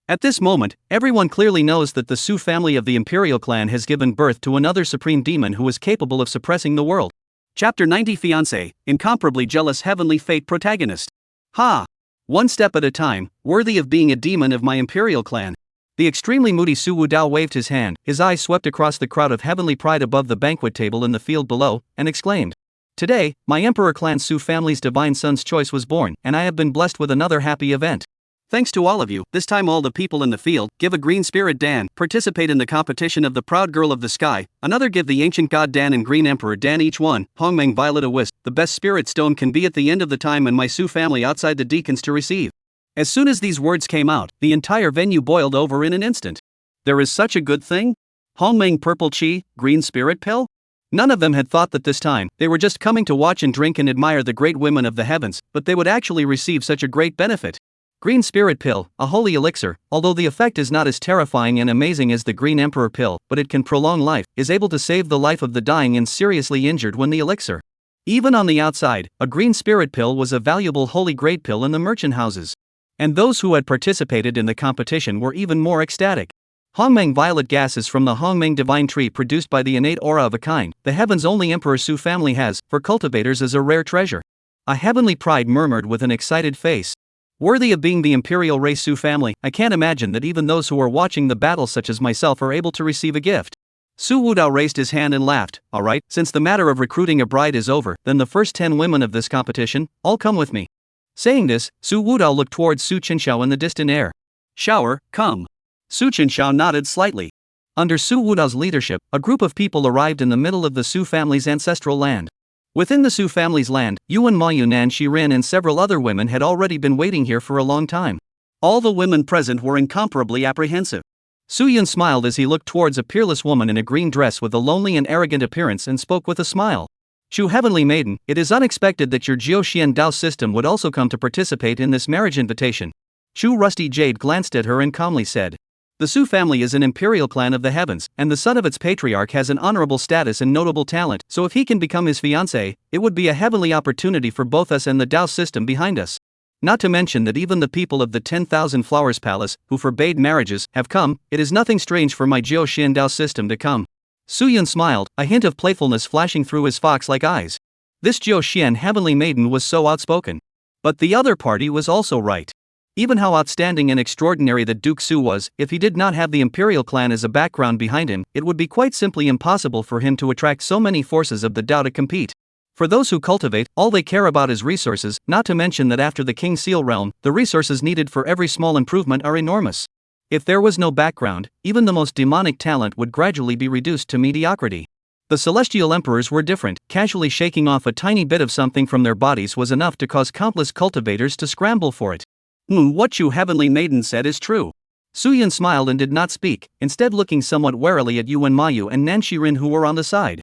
At this moment, everyone clearly knows that the Su family of the Imperial clan has given birth to another supreme demon who is capable of suppressing the world. Chapter 90 Fiancé, incomparably jealous heavenly fate protagonist. Ha! One step at a time, worthy of being a demon of my Imperial clan. The extremely moody Su Wudao waved his hand, his eyes swept across the crowd of heavenly pride above the banquet table in the field below, and exclaimed, "Today, my Emperor clan Su family's divine son's choice was born, and I have been blessed with another happy event. Thanks to all of you, this time all the people in the field, give a green spirit Dan, participate in the competition of the proud girl of the sky, another give the ancient god Dan and green emperor Dan each one, Hongmeng violet a wisp, the best spirit stone can be at the end of the time and my Su family outside the deacons to receive." As soon as these words came out, the entire venue boiled over in an instant. There is such a good thing? Hongmeng purple chi, green spirit pill? None of them had thought that this time, they were just coming to watch and drink and admire the great women of the heavens, but they would actually receive such a great benefit. Green Spirit Pill, a holy elixir, although the effect is not as terrifying and amazing as the Green Emperor Pill, but it can prolong life, is able to save the life of the dying and seriously injured when the elixir Even on the outside, a green spirit pill was a valuable holy grade pill in the merchant houses. And those who had participated in the competition were even more ecstatic. Hongmeng violet gases from the Hongmeng divine tree produced by the innate aura of a kind the heaven's only Emperor Su family has, for cultivators is a rare treasure. A heavenly pride murmured with an excited face. Worthy of being the imperial race Su family, I can't imagine that even those who are watching the battle such as myself are able to receive a gift. Su Wudao raised his hand and laughed. Alright, since the matter of recruiting a bride is over, then the first 10 women of this competition, all come with me. Saying this, Su Wudao looked towards Su Chenxiao in the distant air. Shower, come. Su Chenxiao nodded slightly. Under Su Wudao's leadership, a group of people arrived in the middle of the Su family's ancestral land. Within the Su family's land, Yuan Mayu Nan Shirin and several other women had already been waiting here for a long time. All the women present were incomparably apprehensive. Su Yun smiled as he looked towards a peerless woman in a green dress with a lonely and arrogant appearance and spoke with a smile. Chu Heavenly Maiden, it is unexpected that your Jiu Xian Dao system would also come to participate in this marriage invitation. Chu Rusty Jade glanced at her and calmly said. The Su family is an imperial clan of the heavens, and the son of its patriarch has an honorable status and notable talent, so if he can become his fiancé, it would be a heavenly opportunity for both us and the Dao system behind us. Not to mention that even the people of the 10,000 Flowers Palace, who forbade marriages, have come. It is nothing strange for my Jiu Xian Dao system to come. Su Yun smiled, a hint of playfulness flashing through his fox-like eyes. This Jiu Xian Heavenly Maiden was so outspoken. But the other party was also right. Even how outstanding and extraordinary that Duke Su was, if he did not have the imperial clan as a background behind him, it would be quite simply impossible for him to attract so many forces of the Dao to compete. For those who cultivate, all they care about is resources, not to mention that after the King Seal realm, the resources needed for every small improvement are enormous. If there was no background, even the most demonic talent would gradually be reduced to mediocrity. The celestial emperors were different. Casually shaking off a tiny bit of something from their bodies was enough to cause countless cultivators to scramble for it. What you Heavenly Maiden said is true. Su Yun smiled and did not speak, instead looking somewhat warily at Yuan Mayu and Nan Shirin who were on the side.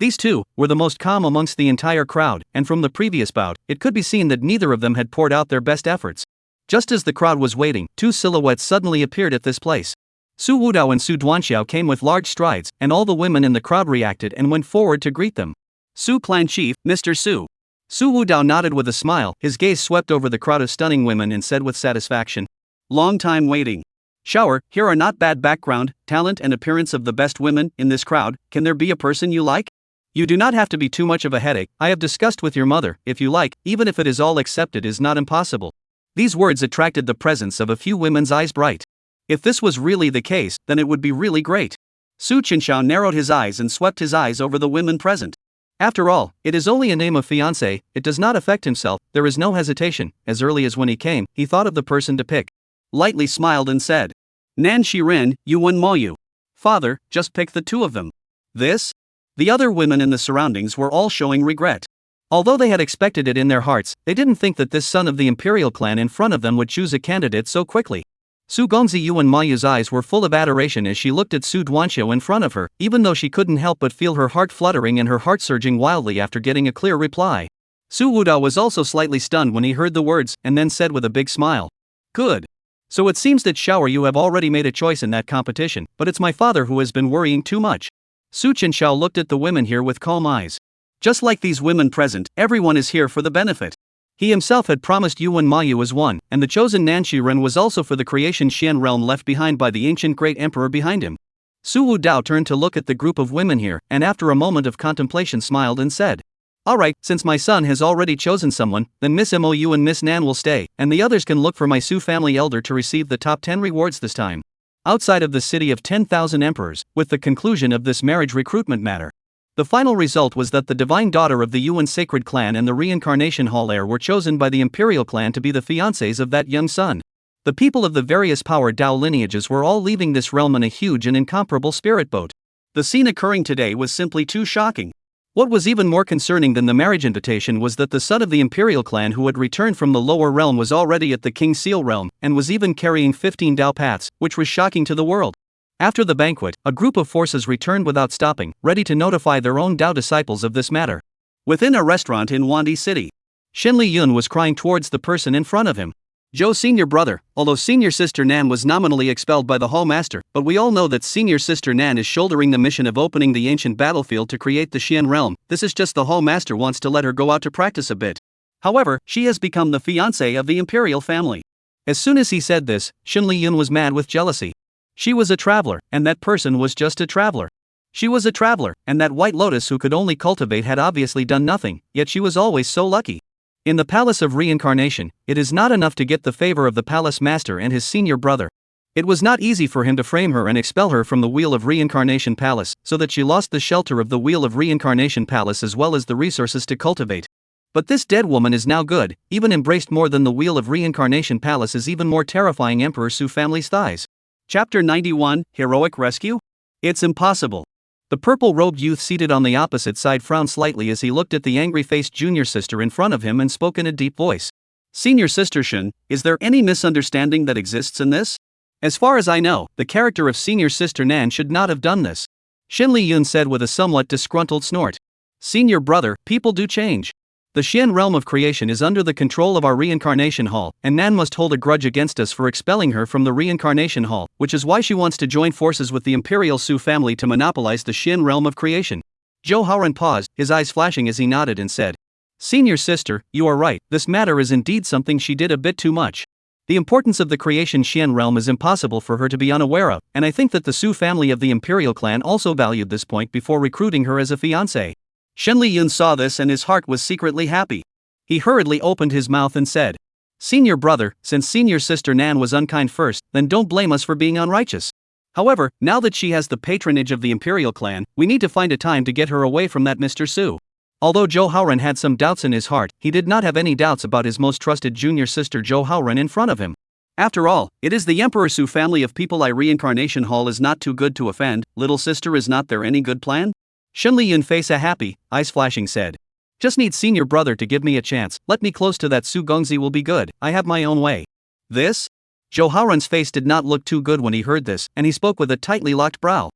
These two were the most calm amongst the entire crowd, and from the previous bout, it could be seen that neither of them had poured out their best efforts. Just as the crowd was waiting, two silhouettes suddenly appeared at this place. Su Wudao and Su Duanxiao came with large strides, and all the women in the crowd reacted and went forward to greet them. Su Clan Chief, Mr. Su. Su Wudao nodded with a smile, his gaze swept over the crowd of stunning women and said with satisfaction. Long time waiting. Shower, here are not bad background, talent and appearance of the best women in this crowd. Can there be a person you like? You do not have to be too much of a headache. I have discussed with your mother, if you like, even if it is all accepted is not impossible. These words attracted the presence of a few women's eyes bright. If this was really the case, then it would be really great. Su Chenxiao narrowed his eyes and swept his eyes over the women present. After all, it is only a name of fiancé, it does not affect himself, there is no hesitation. As early as when he came, he thought of the person to pick. Lightly smiled and said. Nan Shirin, Yuan Moyu. Father, just pick the two of them. This? The other women in the surroundings were all showing regret. Although they had expected it in their hearts, they didn't think that this son of the imperial clan in front of them would choose a candidate so quickly. Su Gongzi Yuan Mayu's eyes were full of adoration as she looked at Su Duanxiao in front of her, even though she couldn't help but feel her heart fluttering and her heart surging wildly after getting a clear reply. Su Wudao was also slightly stunned when he heard the words, and then said with a big smile. Good. So it seems that Shower you have already made a choice in that competition, but it's my father who has been worrying too much. Su Chenxiao looked at the women here with calm eyes. Just like these women present, everyone is here for the benefit. He himself had promised Yuan Mayu as one, and the chosen Nan Shiren was also for the creation Shien realm left behind by the ancient great emperor behind him. Su Wudao turned to look at the group of women here, and after a moment of contemplation smiled and said, Alright, since my son has already chosen someone, then Miss Mou and Miss Nan will stay, and the others can look for my Su family elder to receive the top 10 rewards this time. Outside of the city of 10,000 emperors, with the conclusion of this marriage recruitment matter. The final result was that the divine daughter of the Yuan sacred clan and the reincarnation hall heir were chosen by the imperial clan to be the fiancés of that young son. The people of the various power Dao lineages were all leaving this realm in a huge and incomparable spirit boat. The scene occurring today was simply too shocking. What was even more concerning than the marriage invitation was that the son of the imperial clan who had returned from the lower realm was already at the King Seal realm, and was even carrying 15 Dao paths, which was shocking to the world. After the banquet, a group of forces returned without stopping, ready to notify their own Dao disciples of this matter. Within a restaurant in Wandi City, Shen Li Yun was crying towards the person in front of him. Zhou's senior brother, although senior sister Nan was nominally expelled by the Hall Master, but we all know that senior sister Nan is shouldering the mission of opening the ancient battlefield to create the Shien realm. This is just the Hall Master wants to let her go out to practice a bit. However, she has become the fiancée of the imperial family. As soon as he said this, Shen Liyun was mad with jealousy. She was a traveler, and that person was just a traveler. She was a traveler, and that White Lotus who could only cultivate had obviously done nothing, yet she was always so lucky. In the Palace of Reincarnation, it is not enough to get the favor of the Palace Master and his senior brother. It was not easy for him to frame her and expel her from the Wheel of Reincarnation Palace, so that she lost the shelter of the Wheel of Reincarnation Palace as well as the resources to cultivate. But this dead woman is now good, even embraced more than the Wheel of Reincarnation Palace is even more terrifying Emperor Su family's thighs. Chapter 91, Heroic Rescue? It's impossible. The purple-robed youth seated on the opposite side frowned slightly as he looked at the angry-faced junior sister in front of him and spoke in a deep voice. Senior sister Shien, is there any misunderstanding that exists in this? As far as I know, the character of senior sister Nan should not have done this. Shen Liyun said with a somewhat disgruntled snort. Senior brother, people do change. The Shien realm of creation is under the control of our reincarnation hall, and Nan must hold a grudge against us for expelling her from the reincarnation hall, which is why she wants to join forces with the imperial Su family to monopolize the Shien realm of creation. Yaohuang paused, his eyes flashing as he nodded and said, Senior sister, you are right, this matter is indeed something she did a bit too much. The importance of the creation Shien realm is impossible for her to be unaware of, and I think that the Su family of the imperial clan also valued this point before recruiting her as a fiancée. Shen Liyun saw this and his heart was secretly happy. He hurriedly opened his mouth and said, Senior brother, since senior sister Nan was unkind first, then don't blame us for being unrighteous. However, now that she has the patronage of the imperial clan, we need to find a time to get her away from that Mr. Su. Although Zhou Haoran had some doubts in his heart, he did not have any doubts about his most trusted junior sister Zhou Haoran in front of him. After all, it is the Emperor Su family of people. Reincarnation hall is not too good to offend. Little sister, is not there any good plan? Shen Liyun, face a happy, eyes flashing, said. Just need senior brother to give me a chance, let me close to that Su Gongzi will be good, I have my own way. This? Zhou Haoran's face did not look too good when he heard this, and he spoke with a tightly locked brow.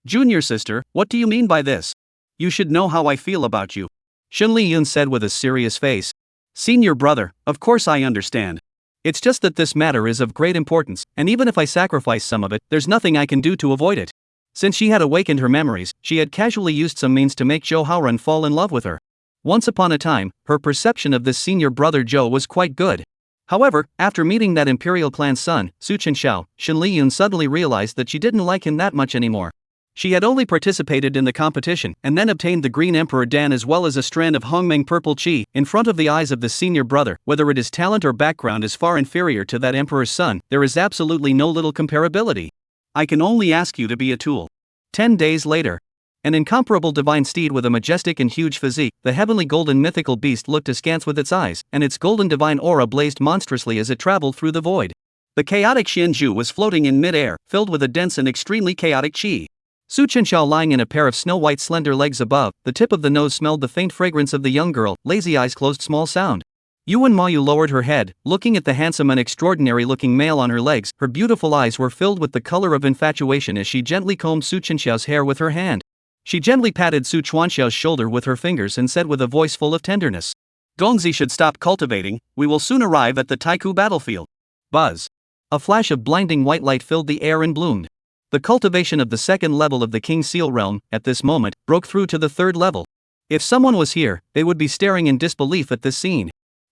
Junior sister, what do you mean by this? You should know how I feel about you. Shen Liyun said with a serious face. Senior brother, of course I understand. It's just that this matter is of great importance, and even if I sacrifice some of it, there's nothing I can do to avoid it. Since she had awakened her memories, she had casually used some means to make Zhou Haoran fall in love with her. Once upon a time, her perception of this senior brother Zhou was quite good. However, after meeting that imperial clan's son, Su Chenxiao, Shen Liyun suddenly realized that she didn't like him that much anymore. She had only participated in the competition and then obtained the Green Emperor Dan as well as a strand of Hongmeng purple qi in front of the eyes of the senior brother. Whether it is talent or background is far inferior to that emperor's son, there is absolutely no little comparability. I can only ask you to be a tool. 10 days later. An incomparable divine steed with a majestic and huge physique, the heavenly golden mythical beast looked askance with its eyes, and its golden divine aura blazed monstrously as it traveled through the void. The chaotic Shenzhu was floating in mid-air, filled with a dense and extremely chaotic qi. Su Chenxiao lying in a pair of snow-white slender legs above, the tip of the nose smelled the faint fragrance of the young girl, lazy eyes closed small sound. Yuan Mayu lowered her head, looking at the handsome and extraordinary-looking male on her legs. Her beautiful eyes were filled with the color of infatuation as she gently combed Su Chenxiao's hair with her hand. She gently patted Su Chuanxiao's shoulder with her fingers and said with a voice full of tenderness, Gongzi should stop cultivating, we will soon arrive at the Taiku battlefield. Buzz. A flash of blinding white light filled the air and bloomed. The cultivation of the second level of the King Seal realm, at this moment, broke through to the third level. If someone was here, they would be staring in disbelief at this scene.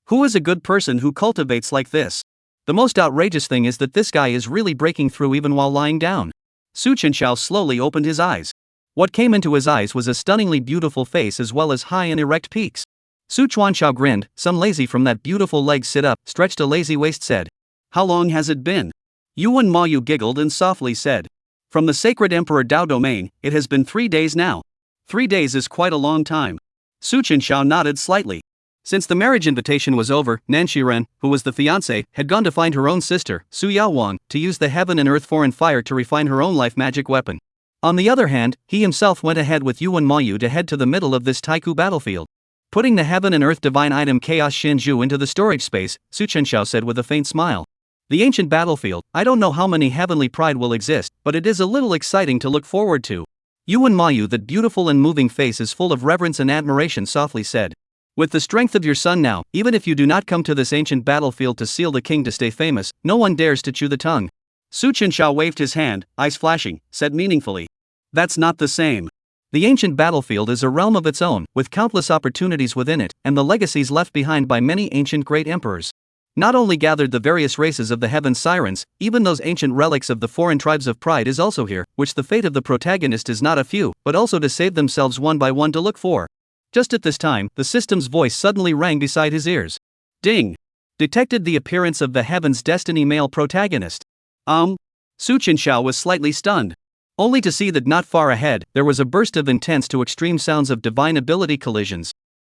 Who is a good person who cultivates like this? The most outrageous thing is that this guy is really breaking through even while lying down. Su Chenxiao slowly opened his eyes. What came into his eyes was a stunningly beautiful face as well as high and erect peaks. Su Chuanxiao grinned, some lazy from that beautiful leg sit up, stretched a lazy waist said. How long has it been? Yuan Mayu giggled and softly said. From the sacred Emperor Dao domain, it has been 3 days now. 3 days is quite a long time. Su Chenxiao nodded slightly. Since the marriage invitation was over, Nan Shiren, who was the fiancée, had gone to find her own sister, Su Yaohuang, to use the heaven and earth foreign fire to refine her own life magic weapon. On the other hand, he himself went ahead with Yuan Mayu to head to the middle of this Taiku battlefield. Putting the heaven and earth divine item Chaos Shenzhu into the storage space, Su Chenxiao said with a faint smile. The ancient battlefield, I don't know how many heavenly pride will exist, but it is a little exciting to look forward to. Yuan Mayu, that beautiful and moving face is full of reverence and admiration, softly said. With the strength of your son now, even if you do not come to this ancient battlefield to seal the king to stay famous, no one dares to chew the tongue. Su Chenxiao waved his hand, eyes flashing, said meaningfully. That's not the same. The ancient battlefield is a realm of its own, with countless opportunities within it, and the legacies left behind by many ancient great emperors. Not only gathered the various races of the heaven sirens, even those ancient relics of the foreign tribes of pride is also here, which the fate of the protagonist is not a few, but also to save themselves one by one to look for. Just at this time, the system's voice suddenly rang beside his ears. Ding! Detected the appearance of the heaven's destiny male protagonist. Su Chenxiao was slightly stunned. Only to see that not far ahead, there was a burst of intense to extreme sounds of divine ability collisions.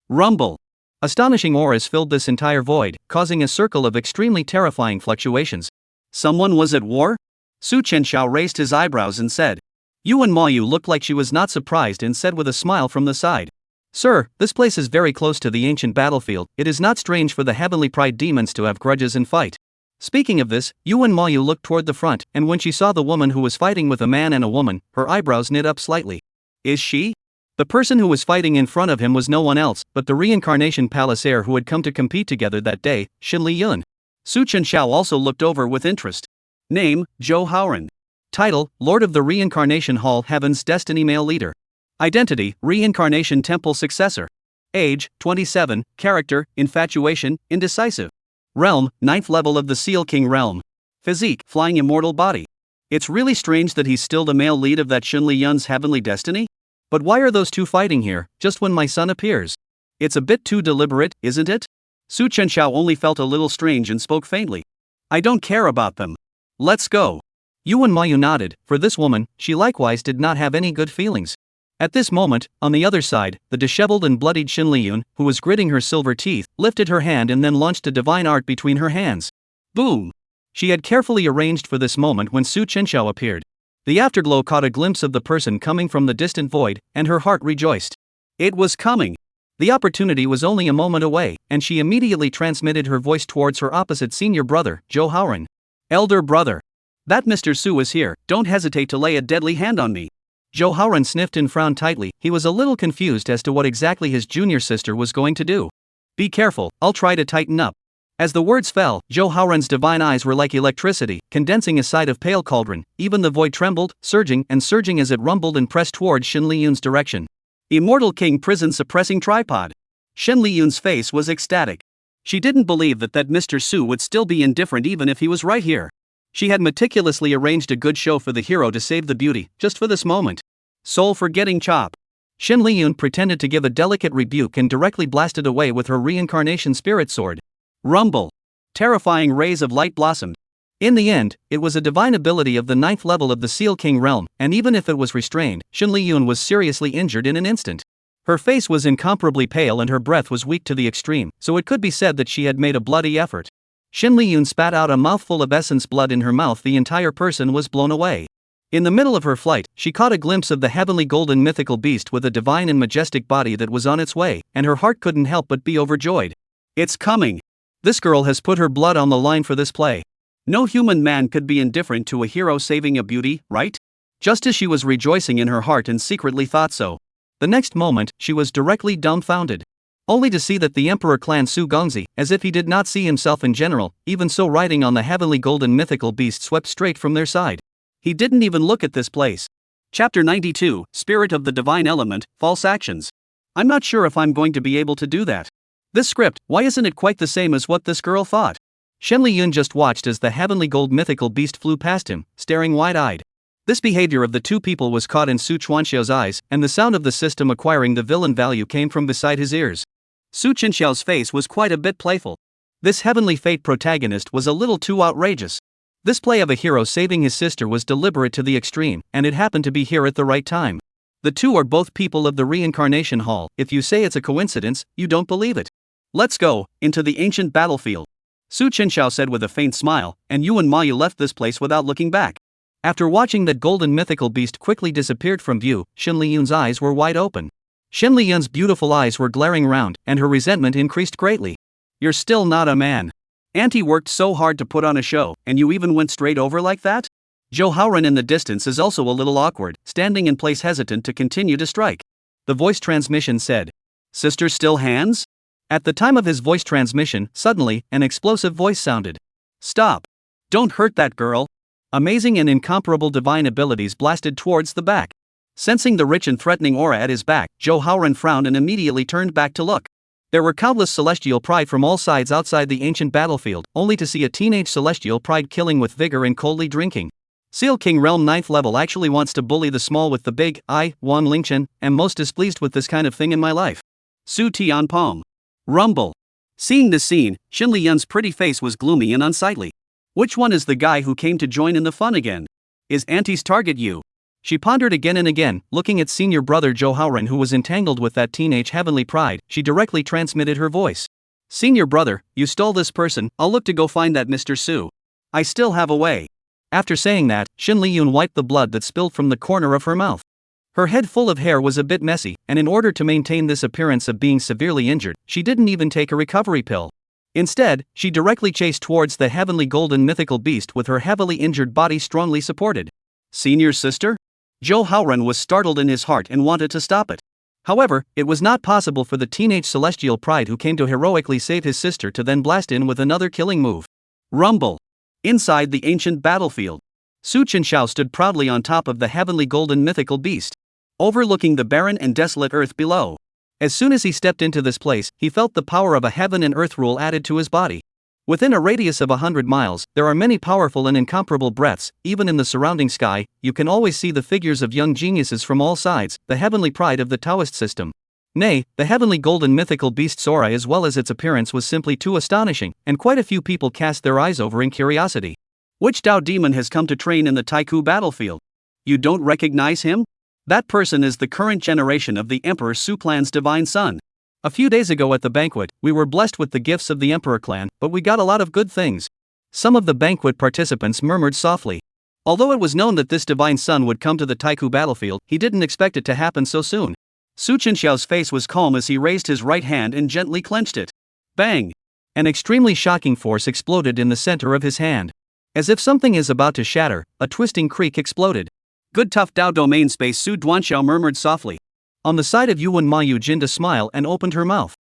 Rumble! Astonishing auras filled this entire void, causing a circle of extremely terrifying fluctuations. Someone was at war? Su Chenxiao raised his eyebrows and said. Yuan Maoyu looked like she was not surprised and said with a smile from the side. Sir, this place is very close to the ancient battlefield. It is not strange for the heavenly pride demons to have grudges and fight. Speaking of this, Yuan Maoyu looked toward the front, and when she saw the woman who was fighting with a man and a woman, her eyebrows knit up slightly. Is she? The person who was fighting in front of him was no one else but the reincarnation palace heir who had come to compete together that day, Yaohuang. Su Chenxiao also looked over with interest. Name, Yaohuang. Title, Lord of the Reincarnation Hall, Heaven's Destiny Male Leader. Identity, Reincarnation Temple Successor. Age, 27, Character, Infatuation, Indecisive. Realm, 9th level of the Seal King realm. Physique, Flying Immortal Body. It's really strange that he's still the male lead of that Yaohuang's heavenly destiny? But why are those two fighting here, just when my son appears? It's a bit too deliberate, isn't it? Su Chenxiao only felt a little strange and spoke faintly. I don't care about them. Let's go. Yuan Maoyu nodded. For this woman, she likewise did not have any good feelings. At this moment, on the other side, the disheveled and bloodied Yaohuang, who was gritting her silver teeth, lifted her hand and then launched a divine art between her hands. Boom! She had carefully arranged for this moment when Su Chenxiao appeared. The afterglow caught a glimpse of the person coming from the distant void, and her heart rejoiced. It was coming. The opportunity was only a moment away, and she immediately transmitted her voice towards her opposite senior brother, Yaohuang. Elder brother. That Mr. Su is here, don't hesitate to lay a deadly hand on me. Yaohuang sniffed and frowned tightly. He was a little confused as to what exactly his junior sister was going to do. Be careful, I'll try to tighten up. As the words fell, Yaohuang's divine eyes were like electricity, condensing a side of pale cauldron. Even the void trembled, surging as it rumbled and pressed towards Yaohuang's direction. Immortal King Prison Suppressing Tripod. Yaohuang's face was ecstatic. She didn't believe that Mr. Su would still be indifferent even if he was right here. She had meticulously arranged a good show for the hero to save the beauty, just for this moment. Soul forgetting chop. Yaohuang pretended to give a delicate rebuke and directly blasted away with her reincarnation spirit sword. Rumble. Terrifying rays of light blossomed. In the end, it was a divine ability of the 9th level of the Seal King realm, and even if it was restrained, Yaohuang was seriously injured in an instant. Her face was incomparably pale and her breath was weak to the extreme, so it could be said that she had made a bloody effort. Yaohuang spat out a mouthful of essence blood in her mouth. The entire person was blown away. In the middle of her flight, she caught a glimpse of the heavenly golden mythical beast with a divine and majestic body that was on its way, and her heart couldn't help but be overjoyed. It's coming. This girl has put her blood on the line for this play. No human man could be indifferent to a hero saving a beauty, right? Just as she was rejoicing in her heart and secretly thought so. The next moment, she was directly dumbfounded. Only to see that the Emperor Clan Su Gongzi, as if he did not see himself in general, even so riding on the heavenly golden mythical beast swept straight from their side. He didn't even look at this place. Chapter 92, Spirit of the Divine Element, False Actions. I'm not sure if I'm going to be able to do that. This script, why isn't it quite the same as what this girl thought? Yaohuang just watched as the heavenly gold mythical beast flew past him, staring wide-eyed. This behavior of the two people was caught in Su Chuanxiao's eyes, and the sound of the system acquiring the villain value came from beside his ears. Su Chenxiao's face was quite a bit playful. This heavenly fate protagonist was a little too outrageous. This play of a hero saving his sister was deliberate to the extreme, and it happened to be here at the right time. The two are both people of the reincarnation hall. If you say it's a coincidence, you don't believe it. Let's go, into the ancient battlefield. Su Chenxiao said with a faint smile, and Yuan Maoyu left this place without looking back. After watching that golden mythical beast quickly disappeared from view, Yaohuang's eyes were wide open. Yaohuang's beautiful eyes were glaring round, and her resentment increased greatly. You're still not a man. Auntie worked so hard to put on a show, and you even went straight over like that? Yaohuang in the distance is also a little awkward, standing in place hesitant to continue to strike. The voice transmission said, Sister still hands? At the time of his voice transmission, suddenly, an explosive voice sounded. "Stop! Don't hurt that girl!" Amazing and incomparable divine abilities blasted towards the back. Sensing the rich and threatening aura at his back, Yaohuang frowned and immediately turned back to look. There were countless celestial pride from all sides outside the ancient battlefield, only to see a teenage celestial pride killing with vigor and coldly drinking. Seal King Realm 9th level actually wants to bully the small with the big. I, Wan Lingchen, am most displeased with this kind of thing in my life. Su Tian Pong. Rumble. Seeing this scene, Xin Liyun's pretty face was gloomy and unsightly. Which one is the guy who came to join in the fun again? Is Auntie's target you? She pondered again and again, looking at senior brother Yaohuang who was entangled with that teenage heavenly pride. She directly transmitted her voice. Senior brother, you stole this person, I'll look to go find that Mr. Su. I still have a way. After saying that, Xin Liyun wiped the blood that spilled from the corner of her mouth. Her head full of hair was a bit messy, and in order to maintain this appearance of being severely injured, she didn't even take a recovery pill. Instead, she directly chased towards the heavenly golden mythical beast with her heavily injured body strongly supported. Senior sister? Yaohuang was startled in his heart and wanted to stop it. However, it was not possible for the teenage celestial pride who came to heroically save his sister to then blast in with another killing move. Rumble. Inside the ancient battlefield, Su Chenxiao stood proudly on top of the heavenly golden mythical beast, overlooking the barren and desolate earth below. As soon as he stepped into this place, he felt the power of a heaven and earth rule added to his body. Within a radius of 100 miles, there are many powerful and incomparable breaths. Even in the surrounding sky, you can always see the figures of young geniuses from all sides, the heavenly pride of the Taoist system. Nay, the heavenly golden mythical beast's aura as well as its appearance was simply too astonishing, and quite a few people cast their eyes over in curiosity. Which Tao demon has come to train in the Taiku battlefield? You don't recognize him? That person is the current generation of the Emperor Su clan's divine son. A few days ago at the banquet, we were blessed with the gifts of the Emperor clan, but we got a lot of good things. Some of the banquet participants murmured softly. Although it was known that this divine son would come to the Taiku battlefield, he didn't expect it to happen so soon. Su Chenxiao's face was calm as he raised his right hand and gently clenched it. Bang! An extremely shocking force exploded in the center of his hand. As if something is about to shatter, a twisting creak exploded. Good tough Dao domain space, Su Duanxiao murmured softly. On the side of Yuan Mayu Jinda smiled and opened her mouth.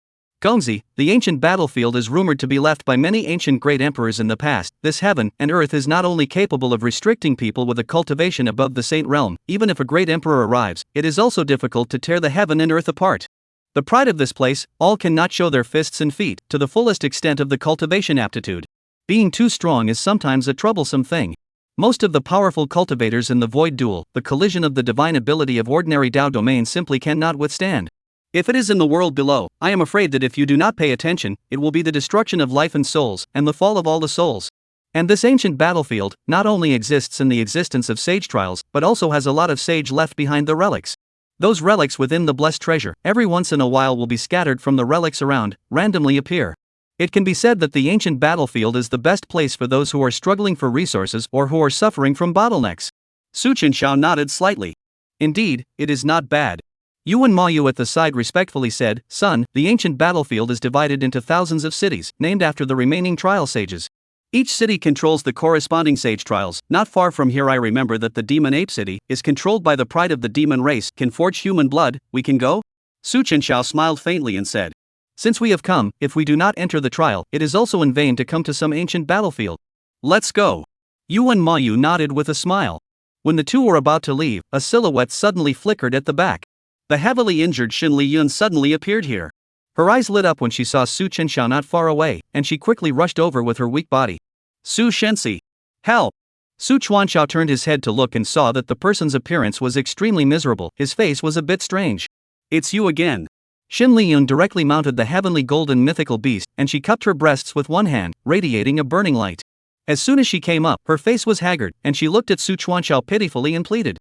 Gongzi, the ancient battlefield is rumored to be left by many ancient great emperors in the past. This heaven and earth is not only capable of restricting people with a cultivation above the saint realm, even if a great emperor arrives, it is also difficult to tear the heaven and earth apart. The pride of this place, all cannot show their fists and feet to the fullest extent of the cultivation aptitude. Being too strong is sometimes a troublesome thing. Most of the powerful cultivators in the void duel, the collision of the divine ability of ordinary Dao domain simply cannot withstand. If it is in the world below, I am afraid that if you do not pay attention, it will be the destruction of life and souls, and the fall of all the souls. And this ancient battlefield not only exists in the existence of sage trials, but also has a lot of sage left behind the relics. Those relics within the blessed treasure, every once in a while will be scattered from the relics around, randomly appear. It can be said that the ancient battlefield is the best place for those who are struggling for resources or who are suffering from bottlenecks. Su Chenxiao nodded slightly. Indeed, it is not bad. Yuan Mayu at the side respectfully said, Son, the ancient battlefield is divided into thousands of cities, named after the remaining trial sages. Each city controls the corresponding sage trials. Not far from here I remember that the demon ape city is controlled by the pride of the demon race, can forge human blood. We can go? Su Chenxiao smiled faintly and said, Since we have come, if we do not enter the trial, it is also in vain to come to some ancient battlefield. Let's go. Yuan Mayu nodded with a smile. When the two were about to leave, a silhouette suddenly flickered at the back. The heavily injured Xin Liyun suddenly appeared here. Her eyes lit up when she saw Su Chenxiao not far away, and she quickly rushed over with her weak body. Su Shensi. Help! Su Chuanxiao turned his head to look and saw that the person's appearance was extremely miserable. His face was a bit strange. It's you again. Xin Liyun directly mounted the heavenly golden mythical beast, and she cupped her breasts with one hand, radiating a burning light. As soon as she came up, her face was haggard, and she looked at Su Chuanxiao pitifully and pleaded.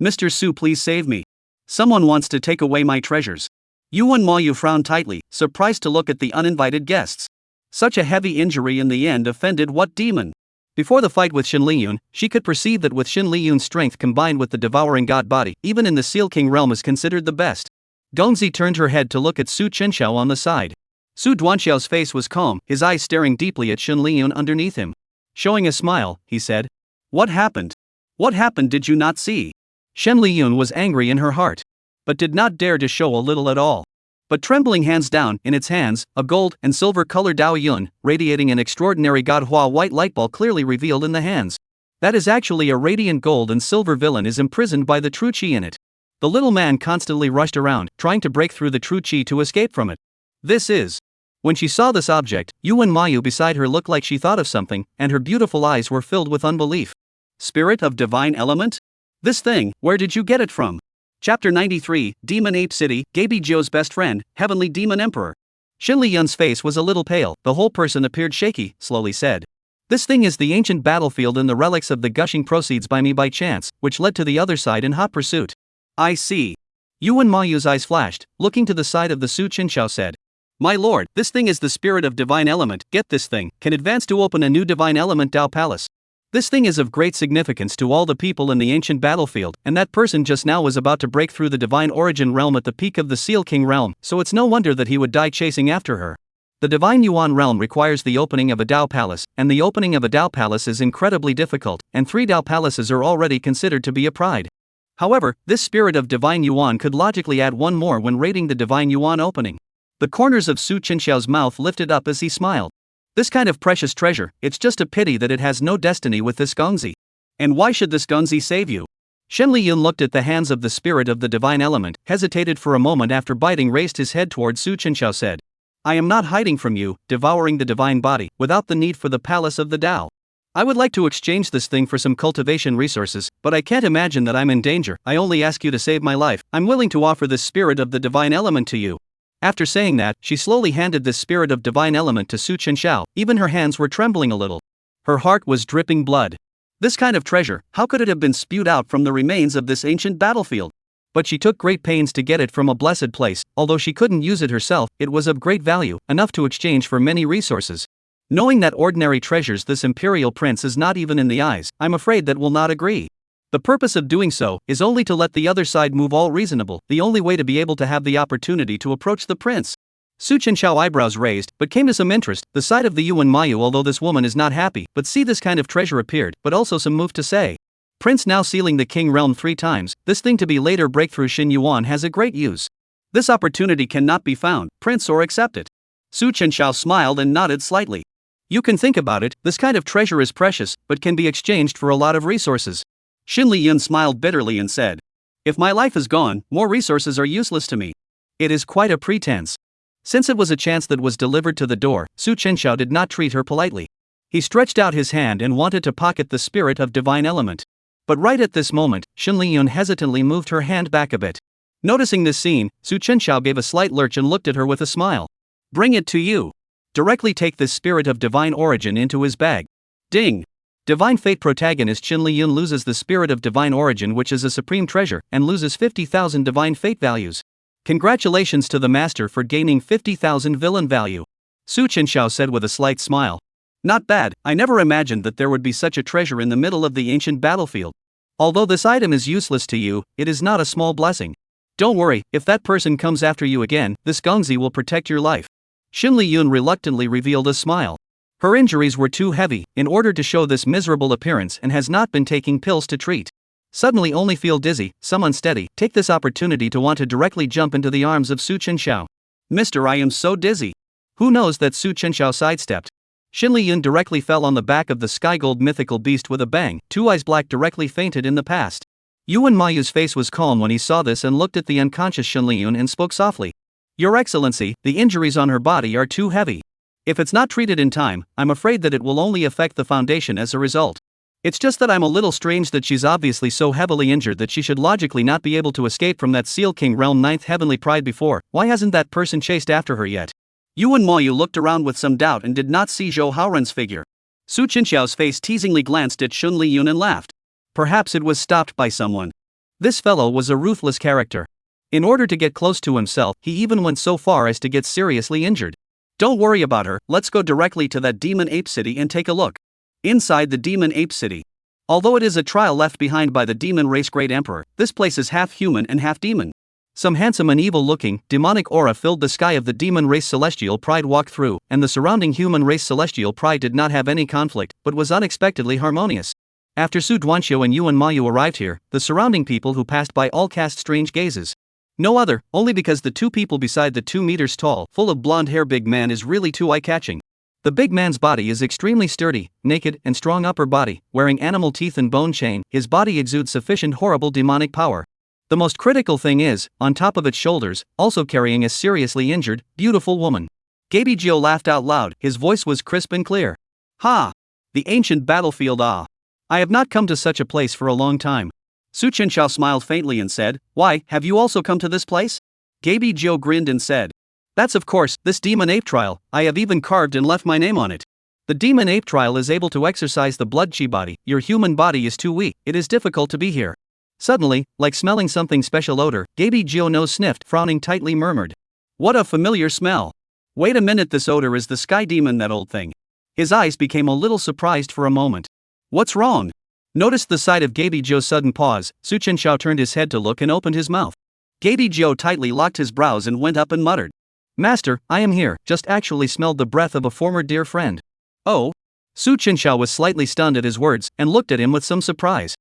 Mr. Su, please save me. Someone wants to take away my treasures. Yuan Mayu frowned tightly, surprised to look at the uninvited guests. Such a heavy injury in the end offended what demon? Before the fight with Xin Liyun, she could perceive that with Xin Liyun's strength combined with the devouring god body, even in the Seal King realm is considered the best. Gongzi turned her head to look at Su Chenxiao on the side. Su Duanxiao's face was calm, his eyes staring deeply at Xin Liyun underneath him. Showing a smile, he said, What happened? What happened did you not see? Xin Liyun was angry in her heart, but did not dare to show a little at all. But trembling hands down, in its hands, a gold and silver colored Dao Yun, radiating an extraordinary Godhua white light ball clearly revealed in the hands. That is actually a radiant gold and silver villain is imprisoned by the true Qi in it. The little man constantly rushed around, trying to break through the true Qi to escape from it. This is. When she saw this object, Yuan Mayu beside her looked like she thought of something, and her beautiful eyes were filled with unbelief. Spirit of divine element? This thing, where did you get it from? Chapter 93, Demon Ape City, Gaby Zhou's best friend, Heavenly Demon Emperor. Xin Liyun's face was a little pale, the whole person appeared shaky, slowly said. This thing is the ancient battlefield and the relics of the gushing proceeds by me by chance, which led to the other side in hot pursuit. I see. Yuan Mayu's eyes flashed, looking to the side of the Su Chenxiao said. My lord, this thing is the spirit of divine element, get this thing, can advance to open a new divine element Dao Palace. This thing is of great significance to all the people in the ancient battlefield, and that person just now was about to break through the divine origin realm at the peak of the Seal King realm, so it's no wonder that he would die chasing after her. The divine Yuan realm requires the opening of a Dao Palace, and the opening of a Dao Palace is incredibly difficult, and 3 Dao Palaces are already considered to be a pride. However, this spirit of divine Yuan could logically add one more when raiding the divine Yuan opening. The corners of Su Chenxiao's mouth lifted up as he smiled. This kind of precious treasure, it's just a pity that it has no destiny with this Gongzi. And why should this Gongzi save you? Shen Liyun looked at the hands of the spirit of the divine element, hesitated for a moment after biting, raised his head toward Su Chenxiao said. I am not hiding from you, devouring the divine body, without the need for the palace of the Dao. I would like to exchange this thing for some cultivation resources, but I can't imagine that I'm in danger. I only ask you to save my life. I'm willing to offer this spirit of the divine element to you. After saying that, she slowly handed this spirit of divine element to Su Chenxiao, even her hands were trembling a little. Her heart was dripping blood. This kind of treasure, how could it have been spewed out from the remains of this ancient battlefield? But she took great pains to get it from a blessed place, although she couldn't use it herself, it was of great value, enough to exchange for many resources. Knowing that ordinary treasures this imperial prince is not even in the eyes, I'm afraid that will not agree. The purpose of doing so is only to let the other side move all reasonable, the only way to be able to have the opportunity to approach the prince. Su Chenxiao eyebrows raised, but came to some interest, the side of the Yuan Mayu, although this woman is not happy, but see this kind of treasure appeared, but also some move to say. Prince now sealing the king realm 3 times, this thing to be later breakthrough Xin Yuan has a great use. This opportunity cannot be found, prince, or accept it. Su Chenxiao smiled and nodded slightly. You can think about it, this kind of treasure is precious, but can be exchanged for a lot of resources. Xin Liyun smiled bitterly and said. If my life is gone, more resources are useless to me. It is quite a pretense. Since it was a chance that was delivered to the door, Su Chenxiao did not treat her politely. He stretched out his hand and wanted to pocket the spirit of divine element. But right at this moment, Xin Liyun hesitantly moved her hand back a bit. Noticing this scene, Su Chenxiao gave a slight lurch and looked at her with a smile. Bring it to you. Directly take this spirit of divine origin into his bag. Ding! Divine Fate protagonist Xin Liyun loses the spirit of divine origin, which is a supreme treasure, and loses 50,000 divine fate values. Congratulations to the master for gaining 50,000 villain value. Su Chenxiao said with a slight smile. Not bad, I never imagined that there would be such a treasure in the middle of the ancient battlefield. Although this item is useless to you, it is not a small blessing. Don't worry, if that person comes after you again, this Gongzi will protect your life. Xin Liyun reluctantly revealed a smile. Her injuries were too heavy in order to show this miserable appearance and has not been taking pills to treat. Suddenly only feel dizzy, some unsteady, take this opportunity to want to directly jump into the arms of Su Chenxiao. Mister, I am so dizzy. Who knows that Su Chenxiao sidestepped. Xin Liyun directly fell on the back of the sky-gold mythical beast with a bang, 2 eyes black directly fainted in the past. Yuan Mayu's face was calm when he saw this and looked at the unconscious Xin Liyun and spoke softly. Your Excellency, the injuries on her body are too heavy. If it's not treated in time, I'm afraid that it will only affect the foundation as a result. It's just that I'm a little strange that she's obviously so heavily injured that she should logically not be able to escape from that Seal King realm 9th heavenly pride before. Why hasn't that person chased after her yet? Yuan Mayu looked around with some doubt and did not see Zhou Haoren's figure. Su Chenxiao's face teasingly glanced at Xin Liyun and laughed. Perhaps it was stopped by someone. This fellow was a ruthless character. In order to get close to himself, he even went so far as to get seriously injured. Don't worry about her, let's go directly to that Demon Ape City and take a look. Inside the Demon Ape City. Although it is a trial left behind by the demon race Great Emperor, this place is half human and half demon. Some handsome and evil-looking, demonic aura filled the sky of the demon race Celestial Pride walked through, and the surrounding human race Celestial Pride did not have any conflict, but was unexpectedly harmonious. After Su Duanxiu and Yuan Mayu arrived here, the surrounding people who passed by all cast strange gazes. No other, only because the two people beside the 2 meters tall, full of blonde hair big man is really too eye-catching. The big man's body is extremely sturdy, naked, and strong upper body, wearing animal teeth and bone chain. His body exudes sufficient horrible demonic power. The most critical thing is, on top of its shoulders, also carrying a seriously injured, beautiful woman. Gabijio laughed out loud, his voice was crisp and clear. Ha! The ancient battlefield ah! I have not come to such a place for a long time. Chenxiao smiled faintly and said, Why, have you also come to this place? Gabijio grinned and said, That's of course, this demon ape trial, I have even carved and left my name on it. The demon ape trial is able to exercise the blood chi body, your human body is too weak, it is difficult to be here. Suddenly, like smelling something special odor, Gabijio nose sniffed, frowning tightly murmured. What a familiar smell. Wait a minute, this odor is the sky demon, that old thing. His eyes became a little surprised for a moment. What's wrong? Noticed the sight of Gabijio's sudden pause, Chenxiao turned his head to look and opened his mouth. Gabijio tightly locked his brows and went up and muttered. Master, I am here, just actually smelled the breath of a former dear friend. Oh? Chenxiao was slightly stunned at his words, and looked at him with some surprise.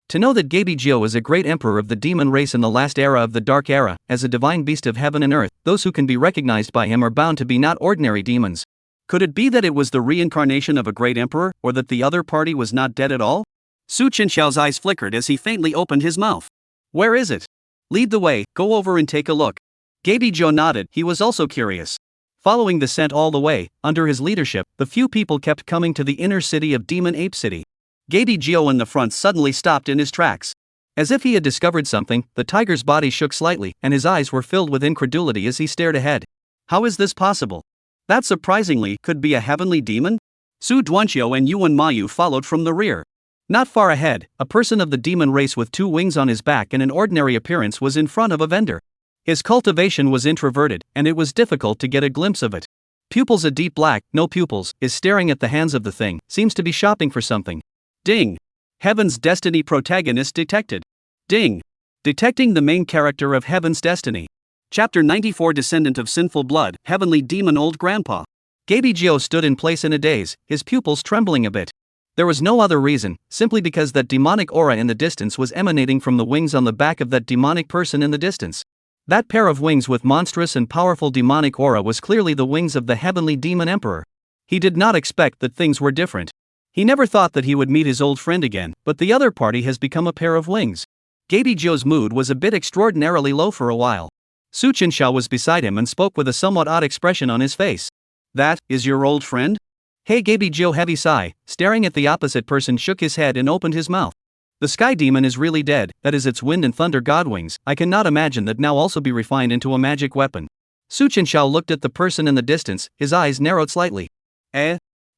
To know that Gabijio is a great emperor of the demon race in the last era of the Dark Era, as a divine beast of heaven and earth, those who can be recognized by him are bound to be not ordinary demons. Could it be that it was the reincarnation of a great emperor, or that the other party was not dead at all? Chenxiao's eyes flickered as he faintly opened his mouth. Where is it? Lead the way, go over and take a look. Gabijio nodded, he was also curious. Following the scent all the way, under his leadership, the few people kept coming to the inner city of Demon Ape City. Gabijio in the front suddenly stopped in his tracks. As if he had discovered something, the tiger's body shook slightly, and his eyes were filled with incredulity as he stared ahead. How is this possible? That surprisingly could be a heavenly demon? Su Duanqiu and Yuan Mayu followed from the rear. Not far ahead, a person of the demon race with 2 wings on his back and an ordinary appearance was in front of a vendor. His cultivation was introverted, and it was difficult to get a glimpse of it. Pupils a deep black, no pupils, is staring at the hands of the thing, seems to be shopping for something. Ding! Heaven's Destiny protagonist detected. Ding! Detecting the main character of Heaven's Destiny. Chapter 94 Descendant of Sinful Blood, Heavenly Demon Old Grandpa. Gabijio stood in place in a daze, his pupils trembling a bit. There was no other reason, simply because that demonic aura in the distance was emanating from the wings on the back of that demonic person in the distance. That pair of wings with monstrous and powerful demonic aura was clearly the wings of the heavenly demon emperor. He did not expect that things were different. He never thought that he would meet his old friend again, but the other party has become a pair of wings. Gabijio's mood was a bit extraordinarily low for a while. Chenxiao was beside him and spoke with a somewhat odd expression on his face. That is your old friend? Hey, Gabijio, heavy sigh, staring at the opposite person, shook his head and opened his mouth. The sky demon is really dead, that is its wind and thunder god wings. I cannot imagine that now also be refined into a magic weapon. Chenxiao looked at the person in the distance, his eyes narrowed slightly.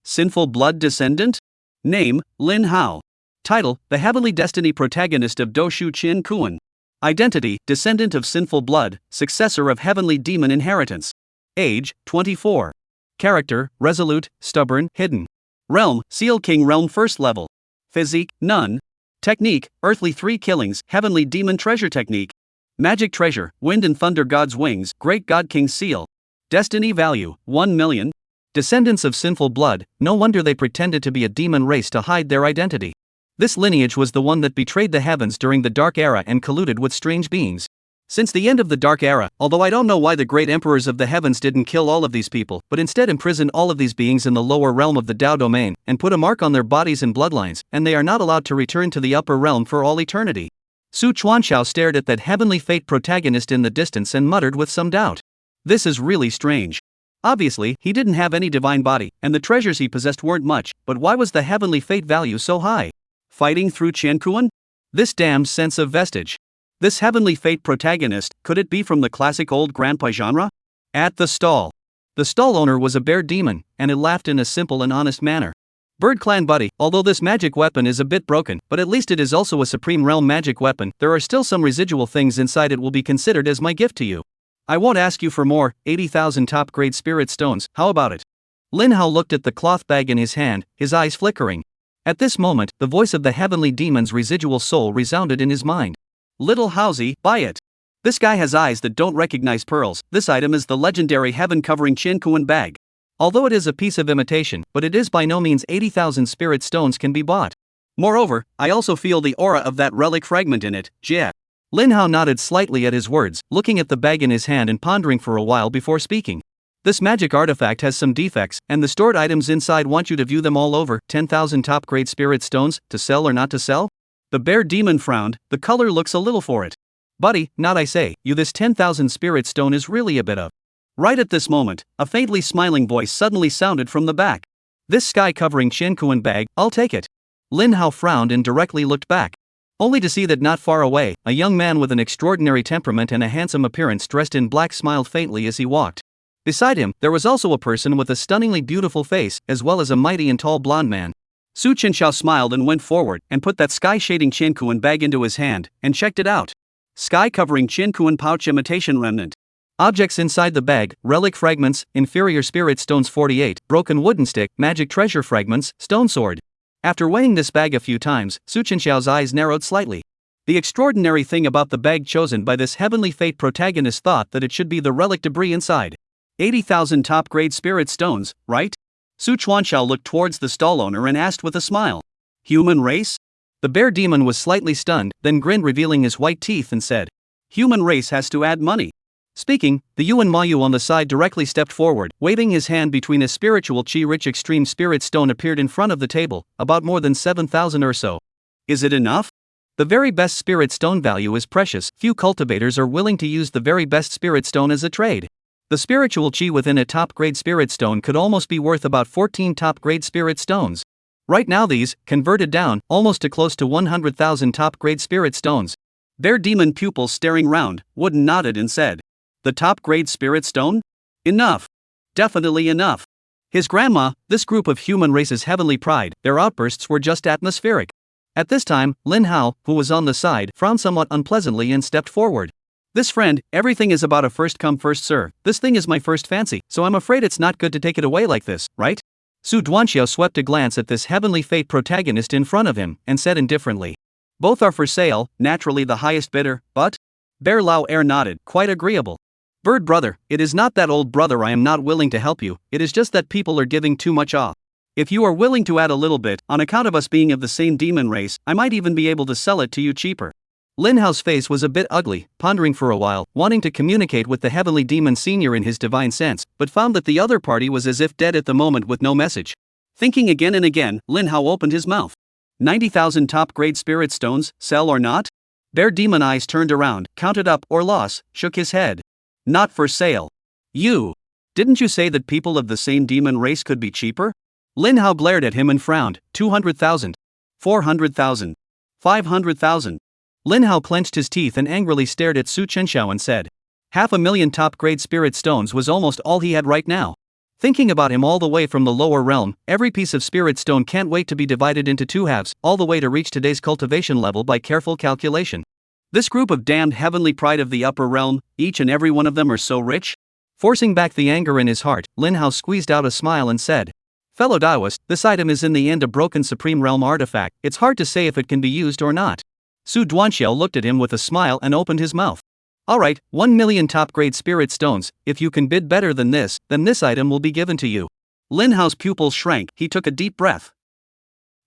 Sinful blood descendant? Name, Lin Hao. Title, the heavenly destiny protagonist of Doshu Qin Kuan. Identity, descendant of sinful blood, successor of heavenly demon inheritance. Age, 24. Character, resolute, stubborn, hidden. Realm, Seal King Realm 1st level. Physique, none. Technique, earthly 3 killings, heavenly demon treasure technique. Magic treasure, wind and thunder god's wings, great god king seal. Destiny value, 1 million. Descendants of sinful blood, no wonder they pretended to be a demon race to hide their identity. This lineage was the one that betrayed the heavens during the Dark Era and colluded with strange beings. Since the end of the Dark Era, although I don't know why the great emperors of the heavens didn't kill all of these people, but instead imprisoned all of these beings in the lower realm of the Dao domain, and put a mark on their bodies and bloodlines, and they are not allowed to return to the upper realm for all eternity. Chenxiao stared at that heavenly fate protagonist in the distance and muttered with some doubt. This is really strange. Obviously, he didn't have any divine body, and the treasures he possessed weren't much, but why was the heavenly fate value so high? Fighting through Qiankuan? This damned sense of vestige. This heavenly fate protagonist, could it be from the classic old grandpa genre? At the stall. The stall owner was a bear demon, and it laughed in a simple and honest manner. Bird Clan buddy, although this magic weapon is a bit broken, but at least it is also a Supreme Realm magic weapon, there are still some residual things inside it will be considered as my gift to you. I won't ask you for more, 80,000 top-grade spirit stones, how about it? Lin Hao looked at the cloth bag in his hand, his eyes flickering. At this moment, the voice of the heavenly demon's residual soul resounded in his mind. Little Hausie, buy it. This guy has eyes that don't recognize pearls. This item is the legendary heaven-covering Qiankuan bag. Although it is a piece of imitation, but it is by no means 80,000 spirit stones can be bought. Moreover, I also feel the aura of that relic fragment in it, Jie. Lin Hao nodded slightly at his words, looking at the bag in his hand and pondering for a while before speaking. This magic artifact has some defects, and the stored items inside want you to view them all over. 10,000 top-grade spirit stones, to sell or not to sell? The bear demon frowned, the color looks a little for it. Buddy, not I say, you this 10,000 spirit stone is really a bit of. Right at this moment, a faintly smiling voice suddenly sounded from the back. This sky-covering Qingcheng bag, I'll take it. Lin Hao frowned and directly looked back. Only to see that not far away, a young man with an extraordinary temperament and a handsome appearance dressed in black smiled faintly as he walked. Beside him, there was also a person with a stunningly beautiful face, as well as a mighty and tall blonde man. Chenxiao smiled and went forward, and put that sky-shading Qingcheng bag into his hand, and checked it out. Sky-covering Qingcheng pouch imitation remnant. Objects inside the bag: relic fragments, inferior spirit stones 48, broken wooden stick, magic treasure fragments, stone sword. After weighing this bag a few times, Chenxiao's eyes narrowed slightly. The extraordinary thing about the bag chosen by this heavenly fate protagonist thought that it should be the relic debris inside. 80,000 top-grade spirit stones, right? Chenxiao looked towards the stall owner and asked with a smile. Human race? The bear demon was slightly stunned, then grinned revealing his white teeth and said, human race has to add money. Speaking, the Yuan Mayu on the side directly stepped forward, waving his hand between a spiritual chi-rich extreme spirit stone appeared in front of the table, about more than 7,000 or so. Is it enough? The very best spirit stone value is precious, few cultivators are willing to use the very best spirit stone as a trade. The spiritual chi within a top-grade spirit stone could almost be worth about 14 top-grade spirit stones. Right now these, converted down, almost to close to 100,000 top-grade spirit stones. Bear demon pupils staring round, Wooden nodded and said, the top-grade spirit stone? Enough. Definitely enough. His grandma, this group of human race's heavenly pride, their outbursts were just atmospheric. At this time, Lin Hao, who was on the side, frowned somewhat unpleasantly and stepped forward. This friend, everything is about a first come first serve. This thing is my first fancy, so I'm afraid it's not good to take it away like this, right? Su Duanxiao swept a glance at this heavenly fate protagonist in front of him, and said indifferently. Both are for sale, naturally the highest bidder, but? Bear Lao Air nodded, quite agreeable. Bird brother, it is not that old brother I am not willing to help you, it is just that people are giving too much off. If you are willing to add a little bit, on account of us being of the same demon race, I might even be able to sell it to you cheaper. Lin Hao's face was a bit ugly, pondering for a while, wanting to communicate with the heavenly demon senior in his divine sense, but found that the other party was as if dead at the moment with no message. Thinking again and again, Lin Hao opened his mouth. 90,000 top-grade spirit stones, sell or not? Bear demon eyes turned around, counted up or loss, shook his head. Not for sale. You. Didn't you say that people of the same demon race could be cheaper? Lin Hao glared at him and frowned. 200,000. 400,000. 500,000. Lin Hao clenched his teeth and angrily stared at Su Chenxiao and said, 500,000 top-grade spirit stones was almost all he had right now. Thinking about him all the way from the lower realm, every piece of spirit stone can't wait to be divided into two halves, all the way to reach today's cultivation level by careful calculation. This group of damned heavenly pride of the upper realm, each and every one of them are so rich? Forcing back the anger in his heart, Lin Hao squeezed out a smile and said, fellow Taoist, this item is in the end a broken supreme realm artifact, it's hard to say if it can be used or not. Su Duanxiao looked at him with a smile and opened his mouth. Alright, 1 million top-grade spirit stones, if you can bid better than this, then this item will be given to you. Lin Hao's pupils shrank, he took a deep breath.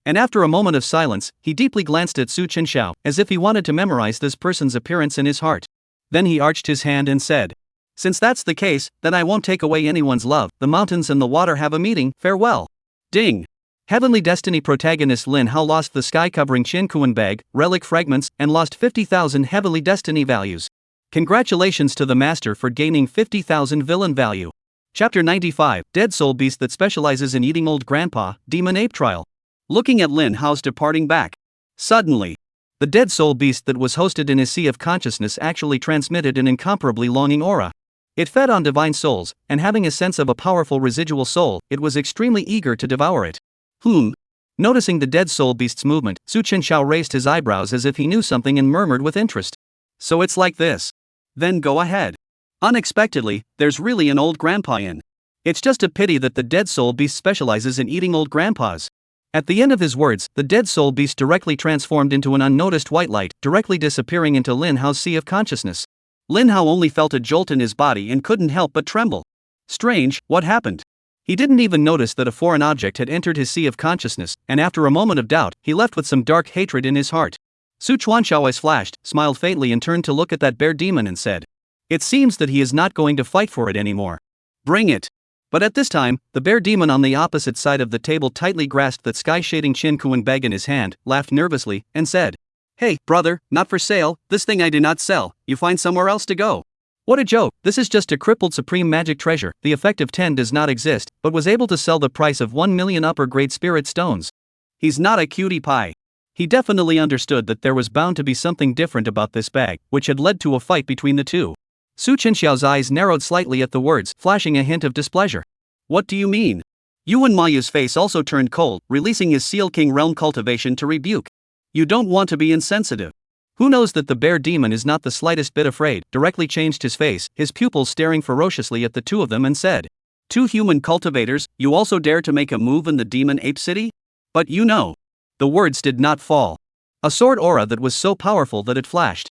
And after a moment of silence, he deeply glanced at Su Chenxiao, as if he wanted to memorize this person's appearance in his heart. Then he arched his hand and said, since that's the case, then I won't take away anyone's love, the mountains and the water have a meeting, farewell. Ding. Heavenly Destiny protagonist Lin Hao lost the sky-covering Qingcheng bag, relic fragments, and lost 50,000 Heavenly Destiny values. Congratulations to the master for gaining 50,000 villain value. Chapter 95, Dead Soul Beast that specializes in eating old grandpa, Demon Ape Trial. Looking at Lin Hao's departing back. Suddenly, the dead soul beast that was hosted in his sea of consciousness actually transmitted an incomparably longing aura. It fed on divine souls, and having a sense of a powerful residual soul, it was extremely eager to devour it. Noticing the dead soul beast's movement, Su Chenxiao raised his eyebrows as if he knew something and murmured with interest. So it's like this. Then go ahead. Unexpectedly, there's really an old grandpa in. It's just a pity that the dead soul beast specializes in eating old grandpas. At the end of his words, the dead soul beast directly transformed into an unnoticed white light, directly disappearing into Lin Hao's sea of consciousness. Lin Hao only felt a jolt in his body and couldn't help but tremble. Strange, what happened? He didn't even notice that a foreign object had entered his sea of consciousness, and after a moment of doubt, he left with some dark hatred in his heart. Su Chuanxiao eyes flashed, smiled faintly and turned to look at that bear demon and said, "It seems that he is not going to fight for it anymore. Bring it." But at this time, the bear demon on the opposite side of the table tightly grasped that sky-shading Qin Kuan bag in his hand, laughed nervously, and said, "Hey, brother, not for sale, this thing I do not sell, you find somewhere else to go." What a joke, this is just a crippled supreme magic treasure, the effect of 10 does not exist, but was able to sell the price of 1 million upper-grade spirit stones. He's not a cutie pie. He definitely understood that there was bound to be something different about this bag, which had led to a fight between the two. Su Chenxiao's eyes narrowed slightly at the words, flashing a hint of displeasure. "What do you mean?" Yuan Mayu's face also turned cold, releasing his Seal King realm cultivation to rebuke. "You don't want to be insensitive. Who knows that the bear demon is not the slightest bit afraid," directly changed his face, his pupils staring ferociously at the two of them and said, "Two human cultivators, you also dare to make a move in the demon ape city? But you know." The words did not fall. A sword aura that was so powerful that it flashed.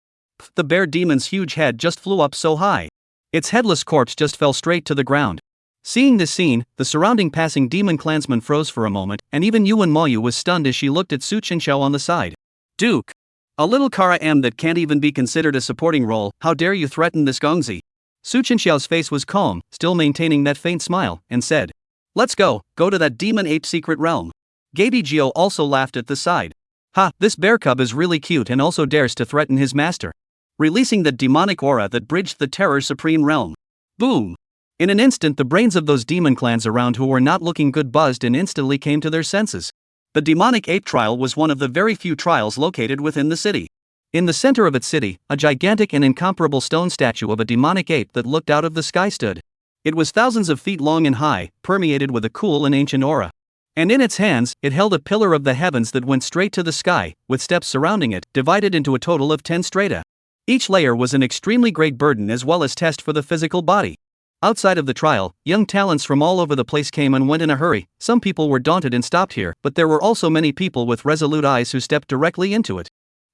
The bear demon's huge head just flew up so high. Its headless corpse just fell straight to the ground. Seeing this scene, the surrounding passing demon clansmen froze for a moment, and even Yuan Mayu was stunned as she looked at Su Chenxiao on the side. "Duke! A little Kara M that can't even be considered a supporting role, how dare you threaten this Gongzi?" Su Chenxiao's face was calm, still maintaining that faint smile, and said, "Let's go to that demon ape secret realm." Gaby Gio also laughed at the side. "Ha, this bear cub is really cute and also dares to threaten his master." Releasing the demonic aura that bridged the terror supreme realm. Boom! In an instant the brains of those demon clans around who were not looking good buzzed and instantly came to their senses. The demonic ape trial was one of the very few trials located within the city. In the center of its city, a gigantic and incomparable stone statue of a demonic ape that looked out of the sky stood. It was thousands of feet long and high, permeated with a cool and ancient aura. And in its hands, it held a pillar of the heavens that went straight to the sky, with steps surrounding it, divided into a total of 10 strata. Each layer was an extremely great burden as well as test for the physical body. Outside of the trial, young talents from all over the place came and went in a hurry. Some people were daunted and stopped here, but there were also many people with resolute eyes who stepped directly into it.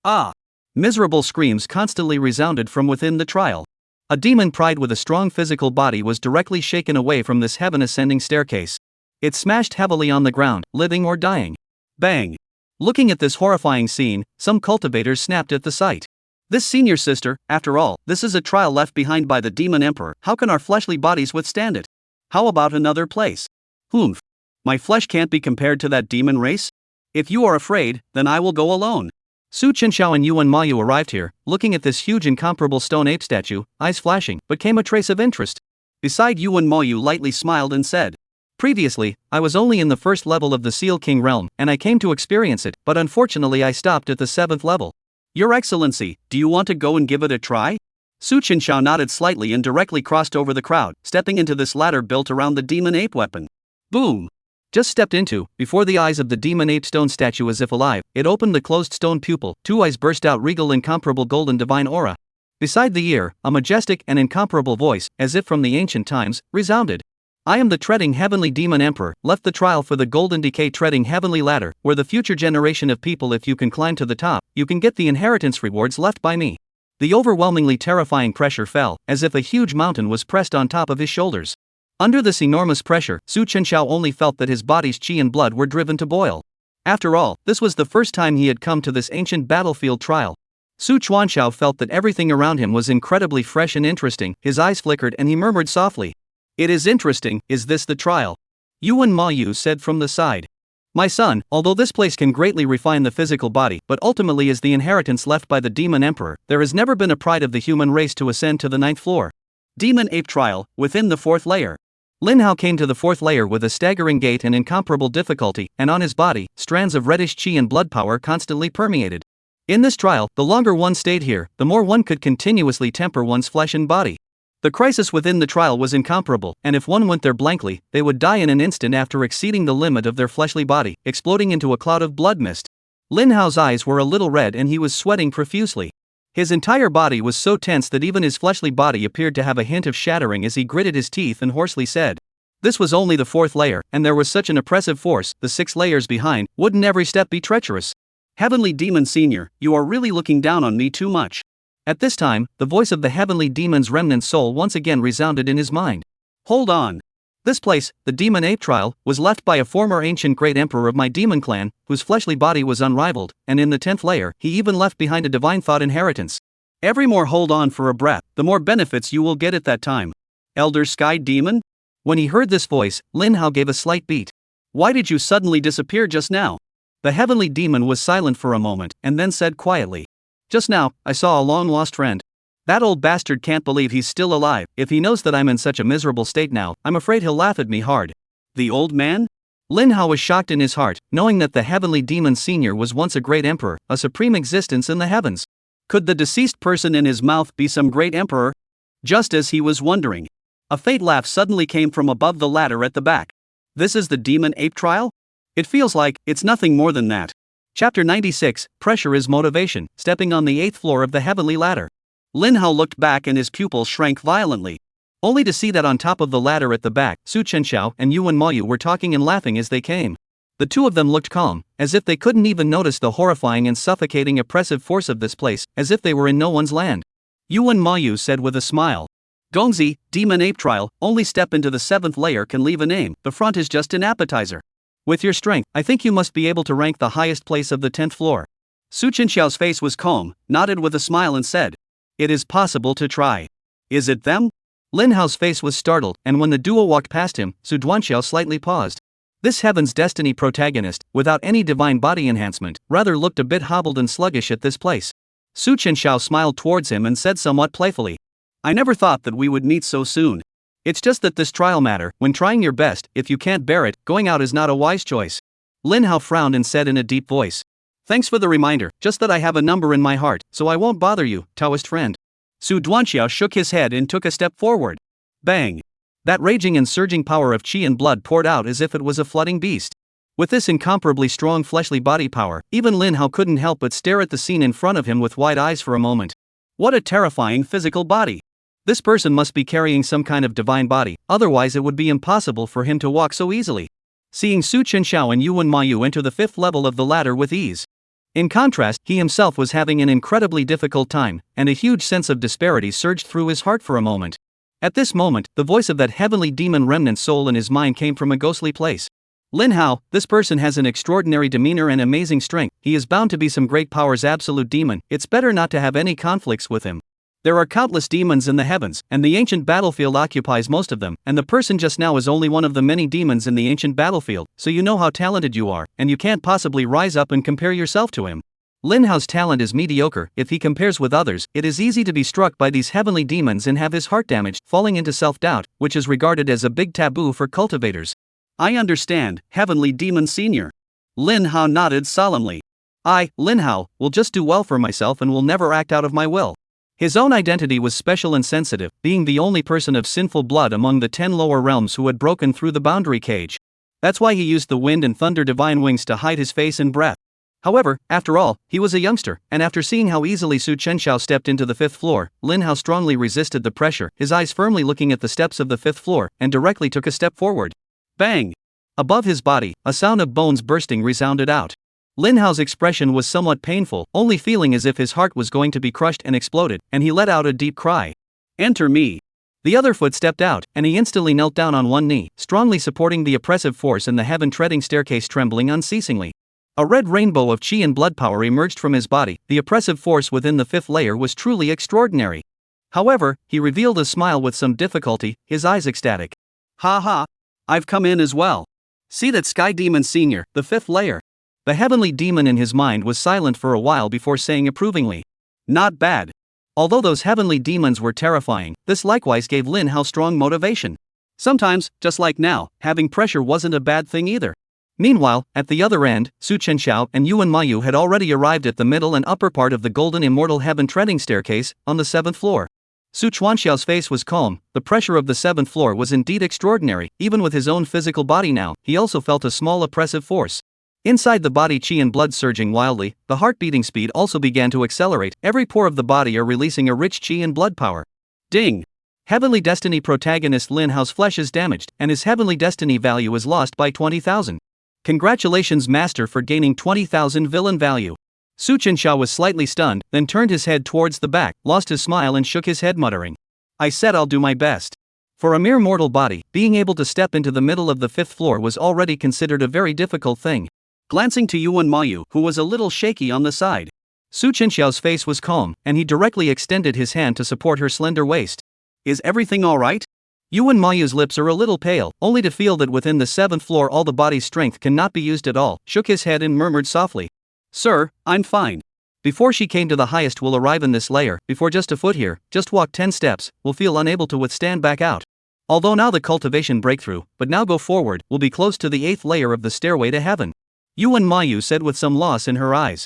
Ah! Miserable screams constantly resounded from within the trial. A demon pride with a strong physical body was directly shaken away from this heaven-ascending staircase. It smashed heavily on the ground, living or dying. Bang! Looking at this horrifying scene, some cultivators snapped at the sight. "This senior sister, after all, this is a trial left behind by the demon emperor, how can our fleshly bodies withstand it? How about another place? Humph. My flesh can't be compared to that demon race? If you are afraid, then I will go alone." Su Chenxiao and Yuan Mayu arrived here, looking at this huge incomparable stone ape statue, eyes flashing, but came a trace of interest. Beside Yuan Mayu lightly smiled and said, "Previously, I was only in the first level of the Seal King realm, and I came to experience it, but unfortunately I stopped at the 7th level. Your Excellency, do you want to go and give it a try?" Su Chenxiao nodded slightly and directly crossed over the crowd, stepping into this ladder built around the demon ape weapon. Boom! Just stepped into, before the eyes of the demon ape stone statue as if alive, it opened the closed stone pupil, two eyes burst out regal incomparable golden divine aura. Beside the ear, a majestic and incomparable voice, as if from the ancient times, resounded. "I am the treading heavenly demon emperor, left the trial for the golden decay treading heavenly ladder, where the future generation of people if you can climb to the top, you can get the inheritance rewards left by me." The overwhelmingly terrifying pressure fell, as if a huge mountain was pressed on top of his shoulders. Under this enormous pressure, Su Chenxiao only felt that his body's qi and blood were driven to boil. After all, this was the first time he had come to this ancient battlefield trial. Su Chuanxiao felt that everything around him was incredibly fresh and interesting, his eyes flickered and he murmured softly, "It is interesting, is this the trial?" Yuan Mayu said from the side, "My son, although this place can greatly refine the physical body, but ultimately is the inheritance left by the demon emperor, there has never been a pride of the human race to ascend to the 9th floor. Demon ape trial, within the 4th layer." Lin Hao came to the 4th layer with a staggering gait and incomparable difficulty, and on his body, strands of reddish qi and blood power constantly permeated. In this trial, the longer one stayed here, the more one could continuously temper one's flesh and body. The crisis within the trial was incomparable, and if one went there blankly, they would die in an instant after exceeding the limit of their fleshly body, exploding into a cloud of blood mist. Lin Hao's eyes were a little red and he was sweating profusely. His entire body was so tense that even his fleshly body appeared to have a hint of shattering as he gritted his teeth and hoarsely said, "This was only the 4th layer, and there was such an oppressive force, the 6 layers behind, wouldn't every step be treacherous? Heavenly Demon Senior, you are really looking down on me too much." At this time, the voice of the heavenly demon's remnant soul once again resounded in his mind. "Hold on. This place, the Demon Ape Trial, was left by a former ancient great emperor of my demon clan, whose fleshly body was unrivaled, and in the 10th layer, he even left behind a divine thought inheritance. Every more hold on for a breath, the more benefits you will get at that time. Elder Sky Demon? When he heard this voice, Lin Hao gave a slight beat. Why did you suddenly disappear just now? The heavenly demon was silent for a moment, and then said quietly. Just now, I saw a long-lost friend. That old bastard can't believe he's still alive. If he knows that I'm in such a miserable state now, I'm afraid he'll laugh at me hard. The old man? Lin Hao was shocked in his heart, knowing that the heavenly demon senior was once a great emperor, a supreme existence in the heavens. Could the deceased person in his mouth be some great emperor? Just as he was wondering, a faint laugh suddenly came from above the ladder at the back. This is the Demon Ape Trial? It feels like it's nothing more than that. Chapter 96, Pressure is Motivation, stepping on the 8th floor of the heavenly ladder. Lin Hao looked back and his pupils shrank violently. Only to see that on top of the ladder at the back, Su Chenxiao and Yuan Maoyu were talking and laughing as they came. The two of them looked calm, as if they couldn't even notice the horrifying and suffocating oppressive force of this place, as if they were in no one's land. Yuan Maoyu said with a smile. Gongzi, Demon Ape Trial, only step into the 7th layer can leave a name, the front is just an appetizer. With your strength, I think you must be able to rank the highest place of the 10th floor. Su Chenxiao's face was calm, nodded with a smile and said. It is possible to try. Is it them? Lin Hao's face was startled, and when the duo walked past him, Su Duanxiao slightly paused. This Heaven's Destiny protagonist, without any divine body enhancement, rather looked a bit hobbled and sluggish at this place. Su Chenxiao smiled towards him and said somewhat playfully. I never thought that we would meet so soon. It's just that this trial matter, when trying your best, if you can't bear it, going out is not a wise choice. Lin Hao frowned and said in a deep voice. Thanks for the reminder, just that I have a number in my heart, so I won't bother you, Taoist friend. Su Duanxiao shook his head and took a step forward. Bang! That raging and surging power of qi and blood poured out as if it was a flooding beast. With this incomparably strong fleshly body power, even Lin Hao couldn't help but stare at the scene in front of him with wide eyes for a moment. What a terrifying physical body! This person must be carrying some kind of divine body, otherwise it would be impossible for him to walk so easily. Seeing Su Chenxiao and Yuan Maoyu enter the 5th level of the ladder with ease. In contrast, he himself was having an incredibly difficult time, and a huge sense of disparity surged through his heart for a moment. At this moment, the voice of that heavenly demon remnant soul in his mind came from a ghostly place. Lin Hao, this person has an extraordinary demeanor and amazing strength, he is bound to be some great power's absolute demon, it's better not to have any conflicts with him. There are countless demons in the heavens, and the ancient battlefield occupies most of them, and the person just now is only one of the many demons in the ancient battlefield, so you know how talented you are, and you can't possibly rise up and compare yourself to him. Lin Hao's talent is mediocre. If he compares with others, it is easy to be struck by these heavenly demons and have his heart damaged, falling into self-doubt, which is regarded as a big taboo for cultivators. I understand, heavenly demon senior. Lin Hao nodded solemnly. I, Lin Hao, will just do well for myself and will never act out of my will. His own identity was special and sensitive, being the only person of sinful blood among the 10 lower realms who had broken through the boundary cage. That's why he used the wind and thunder divine wings to hide his face and breath. However, after all, he was a youngster, and after seeing how easily Su Chenxiao stepped into the 5th floor, Lin Hao strongly resisted the pressure, his eyes firmly looking at the steps of the 5th floor, and directly took a step forward. Bang! Above his body, a sound of bones bursting resounded out. Lin Hao's expression was somewhat painful, only feeling as if his heart was going to be crushed and exploded, and he let out a deep cry. Enter me. The other foot stepped out, and he instantly knelt down on one knee, strongly supporting the oppressive force in the heaven-treading staircase, trembling unceasingly. A red rainbow of qi and blood power emerged from his body. The oppressive force within the 5th layer was truly extraordinary. However, he revealed a smile with some difficulty, his eyes ecstatic. Ha ha! I've come in as well. See that Sky Demon Senior, the 5th layer. The heavenly demon in his mind was silent for a while before saying approvingly. Not bad. Although those heavenly demons were terrifying, this likewise gave Lin Hao strong motivation. Sometimes, just like now, having pressure wasn't a bad thing either. Meanwhile, at the other end, Su Chenxiao and Yuan Maoyu had already arrived at the middle and upper part of the golden immortal heaven-treading staircase, on the 7th floor. Su Chuanxiao's face was calm. The pressure of the 7th floor was indeed extraordinary. Even with his own physical body now, he also felt a small oppressive force. Inside the body, qi and blood surging wildly, the heart-beating speed also began to accelerate. Every pore of the body are releasing a rich qi and blood power. Ding! Heavenly Destiny protagonist Lin Hao's flesh is damaged, and his Heavenly Destiny value is lost by 20,000. Congratulations, Master, for gaining 20,000 villain value. Su Chenxiao was slightly stunned, then turned his head towards the back, lost his smile and shook his head muttering. I said I'll do my best. For a mere mortal body, being able to step into the middle of the 5th floor was already considered a very difficult thing. Glancing to Yuan Mayu, who was a little shaky on the side. Su Chenxiao's face was calm, and he directly extended his hand to support her slender waist. Is everything alright? Yuan Mayu's lips are a little pale, only to feel that within the 7th floor all the body's strength cannot be used at all, shook his head and murmured softly. Sir, I'm fine. Before she came to the highest will arrive in this layer, before just a foot here, just walk 10 steps, will feel unable to withstand back out. Although now the cultivation breakthrough, but now go forward, will be close to the 8th layer of the stairway to heaven. Yuan Mayu said with some loss in her eyes.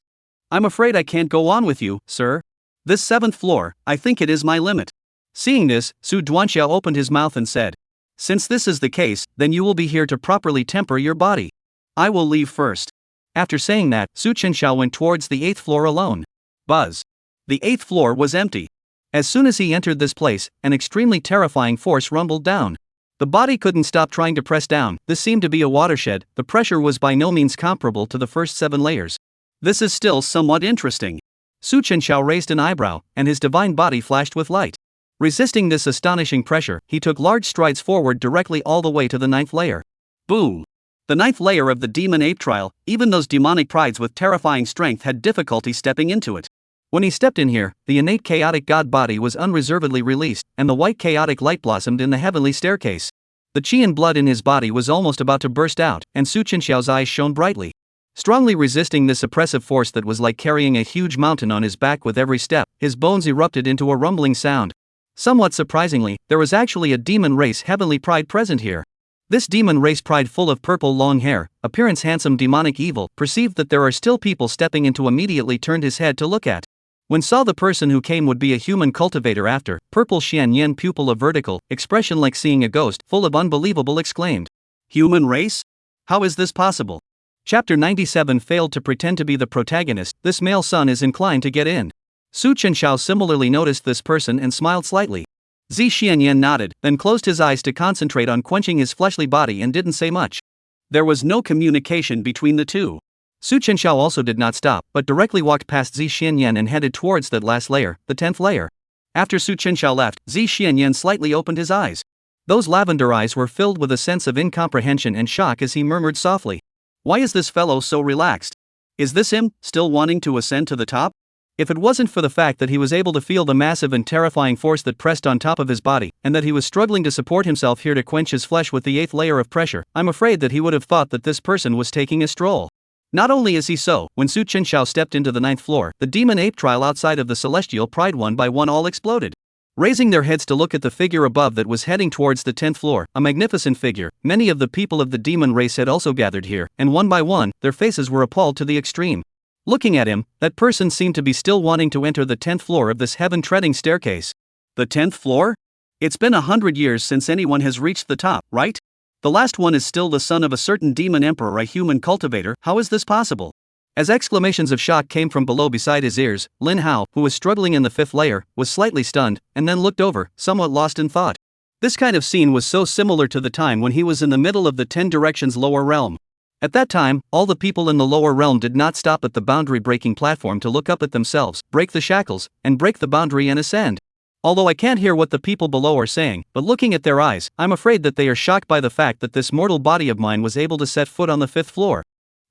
I'm afraid I can't go on with you, sir. This 7th floor, I think it is my limit. Seeing this, Su Duanxiao opened his mouth and said. Since this is the case, then you will be here to properly temper your body. I will leave first. After saying that, Su Chenxiao went towards the 8th floor alone. Buzz. The 8th floor was empty. As soon as he entered this place, an extremely terrifying force rumbled down. The body couldn't stop trying to press down. This seemed to be a watershed. The pressure was by no means comparable to the first 7 layers. This is still somewhat interesting. Su Chenxiao raised an eyebrow, and his divine body flashed with light. Resisting this astonishing pressure, he took large strides forward directly all the way to the 9th layer. Boom! The 9th layer of the demon ape trial, even those demonic prides with terrifying strength had difficulty stepping into it. When he stepped in here, the innate chaotic god body was unreservedly released, and the white chaotic light blossomed in the heavenly staircase. The Qi and blood in his body was almost about to burst out, and Su Chenxiao's eyes shone brightly. Strongly resisting this oppressive force that was like carrying a huge mountain on his back with every step, his bones erupted into a rumbling sound. Somewhat surprisingly, there was actually a demon race heavenly pride present here. This demon race pride full of purple long hair, appearance handsome demonic evil, perceived that there are still people stepping into immediately turned his head to look at. When saw the person who came would be a human cultivator after, purple Shien Yen pupil of vertical, expression like seeing a ghost, full of unbelievable exclaimed. Human race? How is this possible? Chapter 97 failed to pretend to be the protagonist, this male son is inclined to get in. Su Chenxiao similarly noticed this person and smiled slightly. Zi Xianyan nodded, then closed his eyes to concentrate on quenching his fleshly body and didn't say much. There was no communication between the two. Su Chenxiao also did not stop, but directly walked past Zi Xianyan and headed towards that last layer, the 10th layer. After Su Chenxiao left, Zi Xianyan slightly opened his eyes. Those lavender eyes were filled with a sense of incomprehension and shock as he murmured softly. Why is this fellow so relaxed? Is this him, still wanting to ascend to the top? If it wasn't for the fact that he was able to feel the massive and terrifying force that pressed on top of his body, and that he was struggling to support himself here to quench his flesh with the 8th layer of pressure, I'm afraid that he would have thought that this person was taking a stroll. Not only is he so, when Su Chenxiao stepped into the 9th floor, the demon ape trial outside of the celestial pride one by one all exploded. Raising their heads to look at the figure above that was heading towards the 10th floor, a magnificent figure, many of the people of the demon race had also gathered here, and one by one, their faces were appalled to the extreme. Looking at him, that person seemed to be still wanting to enter the 10th floor of this heaven-treading staircase. The 10th floor? It's been 100 years since anyone has reached the top, right? The last one is still the son of a certain demon emperor, a human cultivator. How is this possible? As exclamations of shock came from below beside his ears, Lin Hao, who was struggling in the 5th layer, was slightly stunned, and then looked over, somewhat lost in thought. This kind of scene was so similar to the time when he was in the middle of the 10 Directions lower realm. At that time, all the people in the lower realm did not stop at the boundary-breaking platform to look up at themselves, break the shackles, and break the boundary and ascend. Although I can't hear what the people below are saying, but looking at their eyes, I'm afraid that they are shocked by the fact that this mortal body of mine was able to set foot on the 5th floor.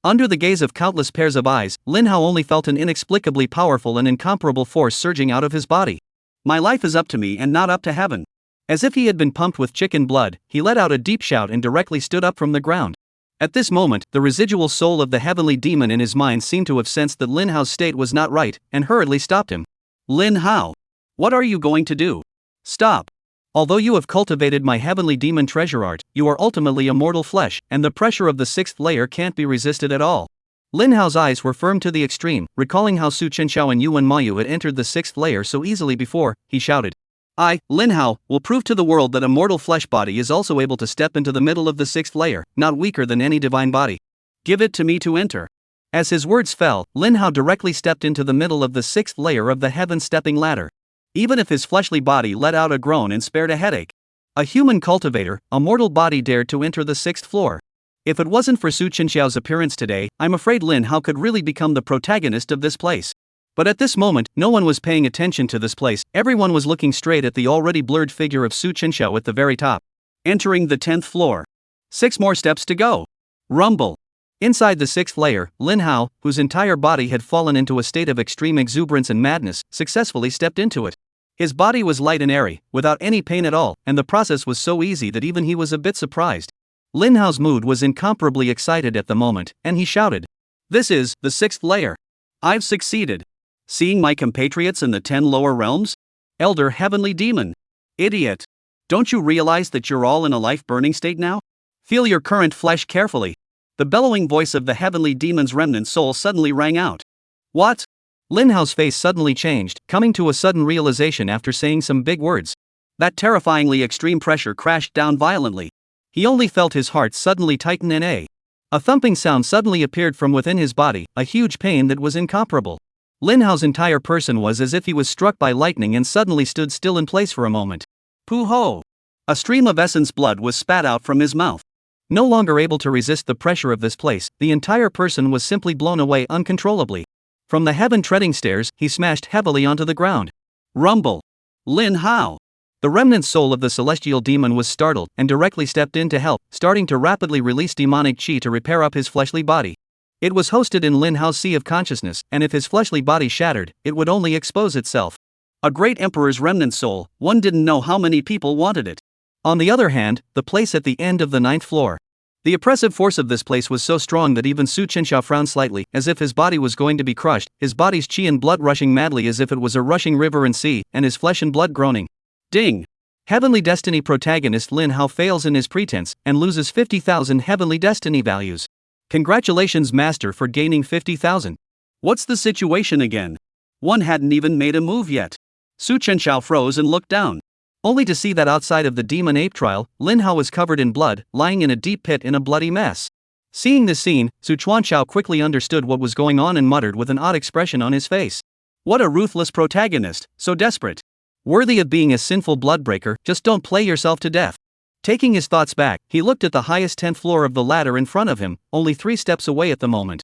Under the gaze of countless pairs of eyes, Lin Hao only felt an inexplicably powerful and incomparable force surging out of his body. My life is up to me and not up to heaven. As if he had been pumped with chicken blood, he let out a deep shout and directly stood up from the ground. At this moment, the residual soul of the heavenly demon in his mind seemed to have sensed that Lin Hao's state was not right, and hurriedly stopped him. Lin Hao, what are you going to do? Stop. Although you have cultivated my heavenly demon treasure art, you are ultimately a mortal flesh, and the pressure of the 6th layer can't be resisted at all. Lin Hao's eyes were firm to the extreme, recalling how Su Chenxiao and Yuan Mayu had entered the 6th layer so easily before. He shouted. I, Lin Hao, will prove to the world that a mortal flesh body is also able to step into the middle of the 6th layer, not weaker than any divine body. Give it to me to enter. As his words fell, Lin Hao directly stepped into the middle of the 6th layer of the heaven-stepping ladder. Even if his fleshly body let out a groan and spared a headache. A human cultivator, a mortal body dared to enter the 6th floor. If it wasn't for Su Chenxiao's appearance today, I'm afraid Lin Hao could really become the protagonist of this place. But at this moment, no one was paying attention to this place, everyone was looking straight at the already blurred figure of Su Chenxiao at the very top. Entering the 10th floor. 6 more steps to go. Rumble. Inside the 6th layer, Lin Hao, whose entire body had fallen into a state of extreme exuberance and madness, successfully stepped into it. His body was light and airy, without any pain at all, and the process was so easy that even he was a bit surprised. Lin Hao's mood was incomparably excited at the moment, and he shouted, "This is the 6th layer. I've succeeded. Seeing my compatriots in the 10 lower realms? Elder Heavenly Demon. Idiot. Don't you realize that you're all in a life-burning state now? Feel your current flesh carefully." The bellowing voice of the Heavenly Demon's remnant soul suddenly rang out. "What?" Lin Hao's face suddenly changed, coming to a sudden realization after saying some big words. That terrifyingly extreme pressure crashed down violently. He only felt his heart suddenly tighten and a thumping sound suddenly appeared from within his body, a huge pain that was incomparable. Lin Hao's entire person was as if he was struck by lightning and suddenly stood still in place for a moment. Pooh-ho! A stream of essence blood was spat out from his mouth. No longer able to resist the pressure of this place, the entire person was simply blown away uncontrollably. From the heaven-treading stairs, he smashed heavily onto the ground. Rumble. Lin Hao. The remnant soul of the celestial demon was startled and directly stepped in to help, starting to rapidly release demonic chi to repair up his fleshly body. It was hosted in Lin Hao's sea of consciousness, and if his fleshly body shattered, it would only expose itself. A great emperor's remnant soul, one didn't know how many people wanted it. On the other hand, the place at the end of the 9th floor. The oppressive force of this place was so strong that even Su Chenxiao frowned slightly, as if his body was going to be crushed, his body's chi and blood rushing madly as if it was a rushing river and sea, and his flesh and blood groaning. Ding! Heavenly Destiny protagonist Lin Hao fails in his pretense, and loses 50,000 Heavenly Destiny values. Congratulations master for gaining 50,000. What's the situation again? One hadn't even made a move yet. Su Chenxiao froze and looked down. Only to see that outside of the demon ape trial, Lin Hao was covered in blood, lying in a deep pit in a bloody mess. Seeing this scene, Su Chuanxiao quickly understood what was going on and muttered with an odd expression on his face. What a ruthless protagonist, so desperate. Worthy of being a sinful bloodbreaker, just don't play yourself to death. Taking his thoughts back, he looked at the highest 10th floor of the ladder in front of him, only 3 steps away at the moment.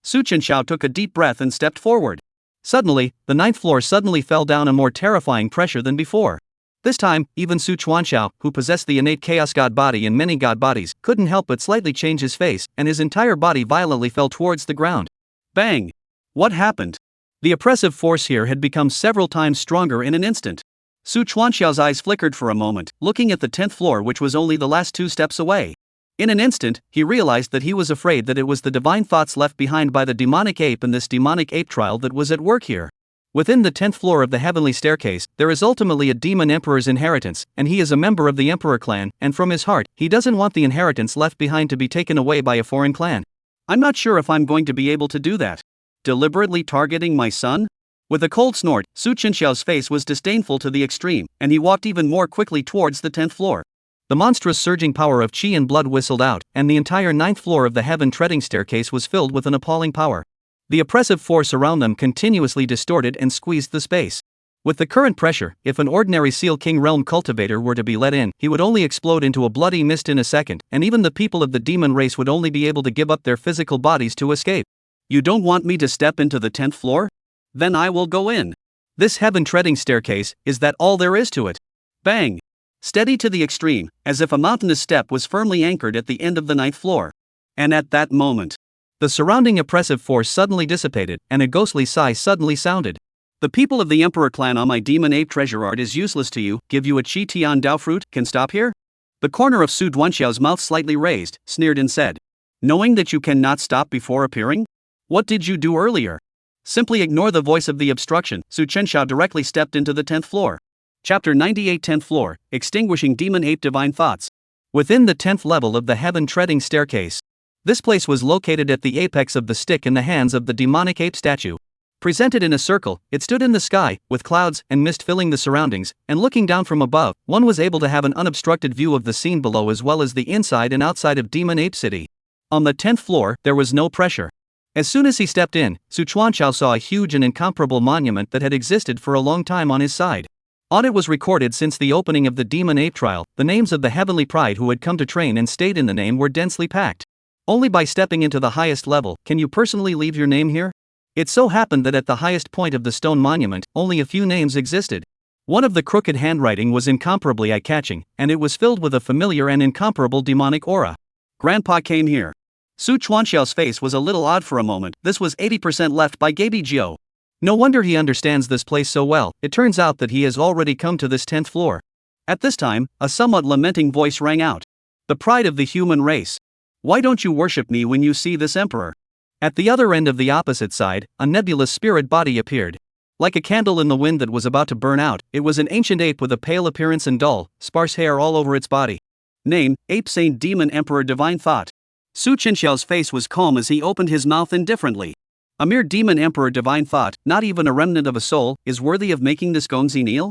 Su Chenxiao took a deep breath and stepped forward. Suddenly, the 9th floor suddenly fell down a more terrifying pressure than before. This time, even Su Chuanxiao, who possessed the innate chaos god body and many god bodies, couldn't help but slightly change his face, and his entire body violently fell towards the ground. Bang! What happened? The oppressive force here had become several times stronger in an instant. Su Chuanxiao's eyes flickered for a moment, looking at the 10th floor which was only the last 2 steps away. In an instant, he realized that he was afraid that it was the divine thoughts left behind by the demonic ape in this demonic ape trial that was at work here. Within the 10th floor of the heavenly staircase, there is ultimately a demon emperor's inheritance, and he is a member of the emperor clan, and from his heart, he doesn't want the inheritance left behind to be taken away by a foreign clan. I'm not sure if I'm going to be able to do that. Deliberately targeting my son? With a cold snort, Su Chenxiao's face was disdainful to the extreme, and he walked even more quickly towards the 10th floor. The monstrous surging power of chi and blood whistled out, and the entire 9th floor of the heaven-treading staircase was filled with an appalling power. The oppressive force around them continuously distorted and squeezed the space. With the current pressure, if an ordinary Seal King realm cultivator were to be let in, he would only explode into a bloody mist in a second, and even the people of the demon race would only be able to give up their physical bodies to escape. You don't want me to step into the 10th floor? Then I will go in. This heaven-treading staircase, is that all there is to it? Bang! Steady to the extreme, as if a mountainous step was firmly anchored at the end of the 9th floor. And at that moment, the surrounding oppressive force suddenly dissipated, and a ghostly sigh suddenly sounded. The people of the Emperor clan on my demon ape treasure art is useless to you, give you a Qi Tian Dao fruit, can stop here? The corner of Su Duanxiao's mouth slightly raised, sneered and said, knowing that you cannot stop before appearing? What did you do earlier? Simply ignore the voice of the obstruction. Su Chenxiao directly stepped into the 10th floor. Chapter 98 10th floor, Extinguishing Demon Ape Divine Thoughts. Within the 10th level of the heaven-treading staircase. This place was located at the apex of the stick in the hands of the demonic ape statue. Presented in a circle, it stood in the sky, with clouds and mist filling the surroundings, and looking down from above, one was able to have an unobstructed view of the scene below as well as the inside and outside of Demon Ape City. On the 10th floor, there was no pressure. As soon as he stepped in, Su Chuanxiao saw a huge and incomparable monument that had existed for a long time on his side. On it was recorded since the opening of the Demon Ape trial, the names of the heavenly pride who had come to train and stayed in the name were densely packed. Only by stepping into the highest level can you personally leave your name here. It so happened that at the highest point of the stone monument, only a few names existed. One of the crooked handwriting was incomparably eye-catching, and it was filled with a familiar and incomparable demonic aura. Grandpa came here. Su Chuanxiao's face was a little odd for a moment. This was 80% left by Gaby Jiu. No wonder he understands this place so well. It turns out that he has already come to this 10th floor. At this time, a somewhat lamenting voice rang out. The pride of the human race. Why don't you worship me when you see this emperor? At the other end of the opposite side, a nebulous spirit body appeared. Like a candle in the wind that was about to burn out, it was an ancient ape with a pale appearance and dull, sparse hair all over its body. Name, Ape Saint Demon Emperor Divine Thought. Su Chenxiao's face was calm as he opened his mouth indifferently. A mere demon emperor divine thought, not even a remnant of a soul, is worthy of making this Gongzi kneel?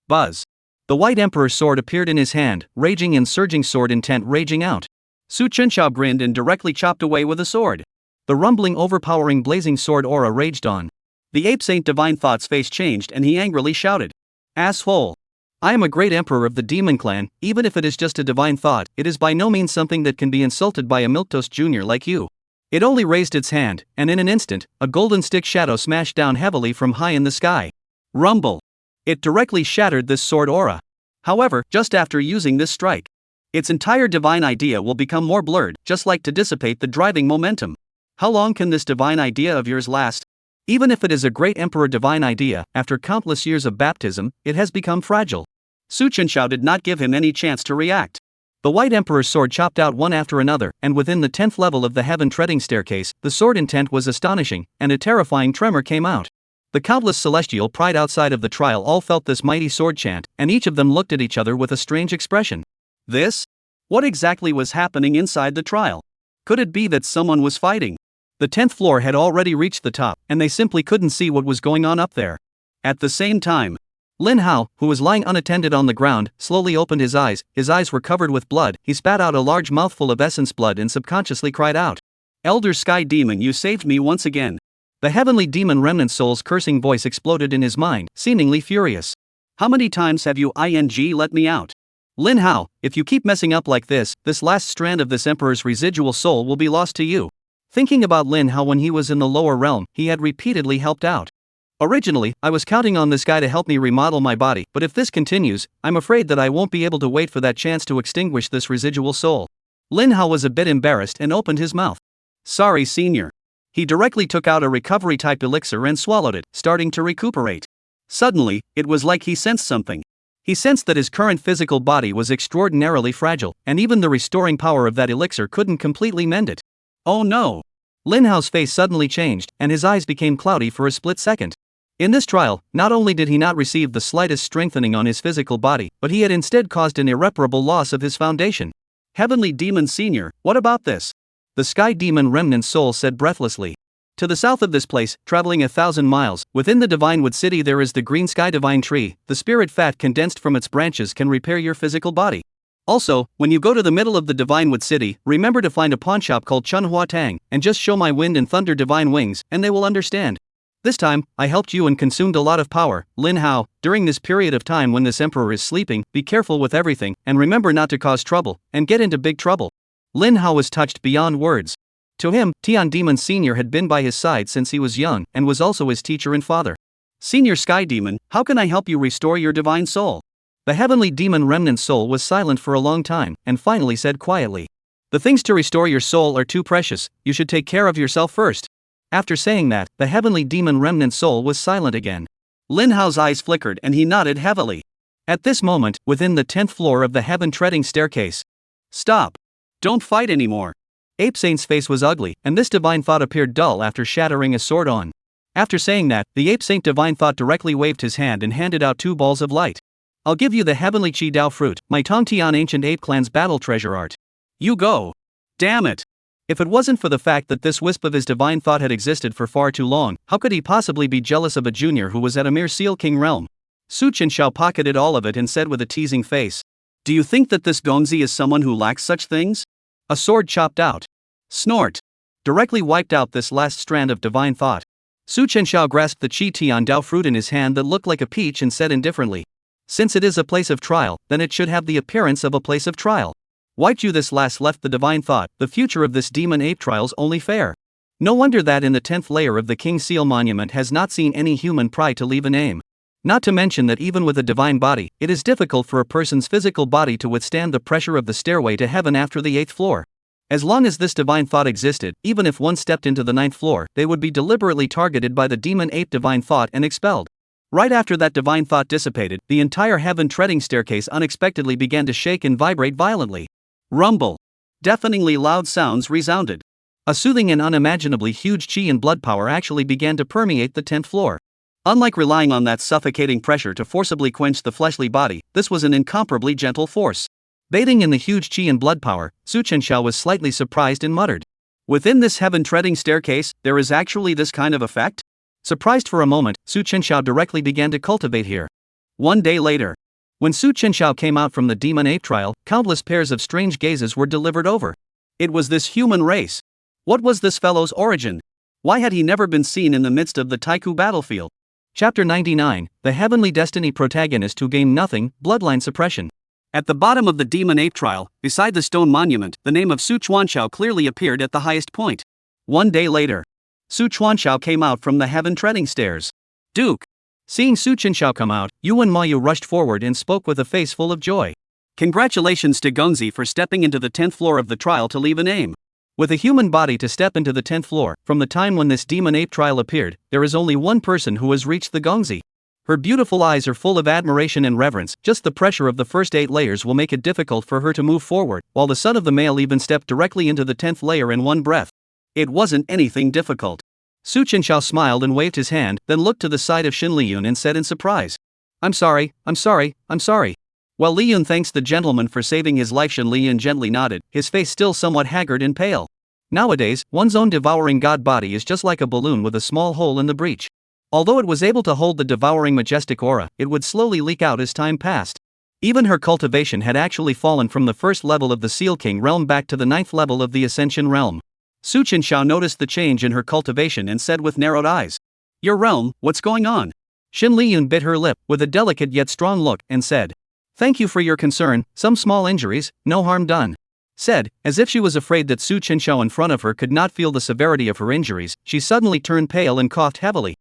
Buzz. The white emperor's sword appeared in his hand, raging and surging sword intent raging out. Su Chenxiao grinned and directly chopped away with a sword. The rumbling overpowering blazing sword aura raged on. The ape saint divine thought's face changed and he angrily shouted. Asshole. I am a great emperor of the demon clan, even if it is just a divine thought, it is by no means something that can be insulted by a milquetoast junior like you. It only raised its hand, and in an instant, a golden stick shadow smashed down heavily from high in the sky. Rumble. It directly shattered this sword aura. However, just after using this strike, its entire divine idea will become more blurred, just like to dissipate the driving momentum. How long can this divine idea of yours last? Even if it is a great emperor divine idea, after countless years of baptism, it has become fragile. Su Chenxiao did not give him any chance to react. The white emperor's sword chopped out one after another, and within the 10th level of the heaven-treading staircase, the sword intent was astonishing, and a terrifying tremor came out. The countless celestial pride outside of the trial all felt this mighty sword chant, and each of them looked at each other with a strange expression. This? What exactly was happening inside the trial? Could it be that someone was fighting? The 10th floor had already reached the top, and they simply couldn't see what was going on up there. At the same time, Lin Hao, who was lying unattended on the ground, slowly opened his eyes were covered with blood, he spat out a large mouthful of essence blood and subconsciously cried out. Elder Sky Demon, you saved me once again. The heavenly demon remnant soul's cursing voice exploded in his mind, seemingly furious. How many times have you let me out? Lin Hao, if you keep messing up like this last strand of this emperor's residual soul will be lost to you. Thinking about Lin Hao when he was in the lower realm, he had repeatedly helped out. Originally, I was counting on this guy to help me remodel my body, but if this continues, I'm afraid that I won't be able to wait for that chance to extinguish this residual soul. Lin Hao was a bit embarrassed and opened his mouth. Sorry, senior. He directly took out a recovery-type elixir and swallowed it, starting to recuperate. Suddenly, it was like he sensed something. He sensed that his current physical body was extraordinarily fragile, and even the restoring power of that elixir couldn't completely mend it. Oh no! Lin Hao's face suddenly changed, and his eyes became cloudy for a split second. In this trial, not only did he not receive the slightest strengthening on his physical body, but he had instead caused an irreparable loss of his foundation. Heavenly Demon Senior, what about this? The Sky Demon Remnant Soul said breathlessly. To the south of this place, traveling 1,000 miles, within the Divine Wood City there is the Green Sky Divine Tree. The spirit fat condensed from its branches can repair your physical body. Also, when you go to the middle of the Divine Wood City, remember to find a pawnshop called Chunhua Tang, and just show my wind and thunder divine wings, and they will understand. This time, I helped you and consumed a lot of power, Lin Hao. During this period of time when this emperor is sleeping, be careful with everything, and remember not to cause trouble, and get into big trouble. Lin Hao was touched beyond words. To him, Tian Demon Senior had been by his side since he was young, and was also his teacher and father. Senior Sky Demon, how can I help you restore your divine soul? The heavenly demon remnant soul was silent for a long time, and finally said quietly. The things to restore your soul are too precious, you should take care of yourself first. After saying that, the heavenly demon remnant soul was silent again. Lin Hao's eyes flickered and he nodded heavily. At this moment, within the 10th floor of the heaven-treading staircase. Stop. Don't fight anymore. Ape Saint's face was ugly, and this divine thought appeared dull after shattering a sword on. After saying that, the Ape Saint divine thought directly waved his hand and handed out 2 balls of light. I'll give you the heavenly Qi Dao fruit, my Tongtian ancient ape clan's battle treasure art. You go. Damn it. If it wasn't for the fact that this wisp of his divine thought had existed for far too long, how could he possibly be jealous of a junior who was at a mere Seal King realm? Su Chenxiao pocketed all of it and said with a teasing face. Do you think that this Gongzi is someone who lacks such things? A sword chopped out. Snort. Directly wiped out this last strand of divine thought. Su Chenxiao grasped the Qi Tian Dao fruit in his hand that looked like a peach and said indifferently. Since it is a place of trial, then it should have the appearance of a place of trial. Wiped you this last left the divine thought, the future of this demon ape trial's only fair. No wonder that in the 10th layer of the King's Seal monument has not seen any human pry to leave a name. Not to mention that even with a divine body, it is difficult for a person's physical body to withstand the pressure of the stairway to heaven after the 8th floor. As long as this divine thought existed, even if one stepped into the 9th floor, they would be deliberately targeted by the demon ape divine thought and expelled. Right after that divine thought dissipated, the entire heaven-treading staircase unexpectedly began to shake and vibrate violently. Rumble. Deafeningly loud sounds resounded. A soothing and unimaginably huge chi and blood power actually began to permeate the 10th floor. Unlike relying on that suffocating pressure to forcibly quench the fleshly body, this was an incomparably gentle force. Bathing in the huge chi and blood power, Chenxiao was slightly surprised and muttered, "Within this heaven-treading staircase, there is actually this kind of effect?" Surprised for a moment, Chenxiao directly began to cultivate here. One day later, when Chenxiao came out from the demon ape trial, countless pairs of strange gazes were delivered over. It was this human race. What was this fellow's origin? Why had he never been seen in the midst of the Taiku battlefield? Chapter 99, The Heavenly Destiny Protagonist Who Gained Nothing, Bloodline Suppression. At the bottom of the demon ape trial, beside the stone monument, the name of Chenxiao clearly appeared at the highest point. One day later, Chenxiao came out from the heaven-treading stairs. "Duke." Seeing Chenxiao come out, Yuan Mayu rushed forward and spoke with a face full of joy. "Congratulations to Gongzi for stepping into the 10th floor of the trial to leave a name. With a human body to step into the 10th floor, from the time when this demon ape trial appeared, there is only one person who has reached the Gongzi. Her beautiful eyes are full of admiration and reverence. Just the pressure of the first 8 layers will make it difficult for her to move forward, while the son of the male even stepped directly into the 10th layer in one breath. It wasn't anything difficult." Chenxiao smiled and waved his hand, then looked to the side of Xin Liyun and said in surprise, I'm sorry. While Liyun thanks the gentleman for saving his life, Xin Liyun gently nodded, his face still somewhat haggard and pale. Nowadays, one's own devouring god body is just like a balloon with a small hole in the breech. Although it was able to hold the devouring majestic aura, it would slowly leak out as time passed. Even her cultivation had actually fallen from the 1st level of the Seal King realm back to the 9th level of the Ascension realm. Chenxiao noticed the change in her cultivation and said with narrowed eyes, "Your realm, what's going on?" Xin Liyun bit her lip, with a delicate yet strong look, and said, "Thank you for your concern, some small injuries, no harm done." Said, as if she was afraid that Chenxiao in front of her could not feel the severity of her injuries, she suddenly turned pale and coughed heavily.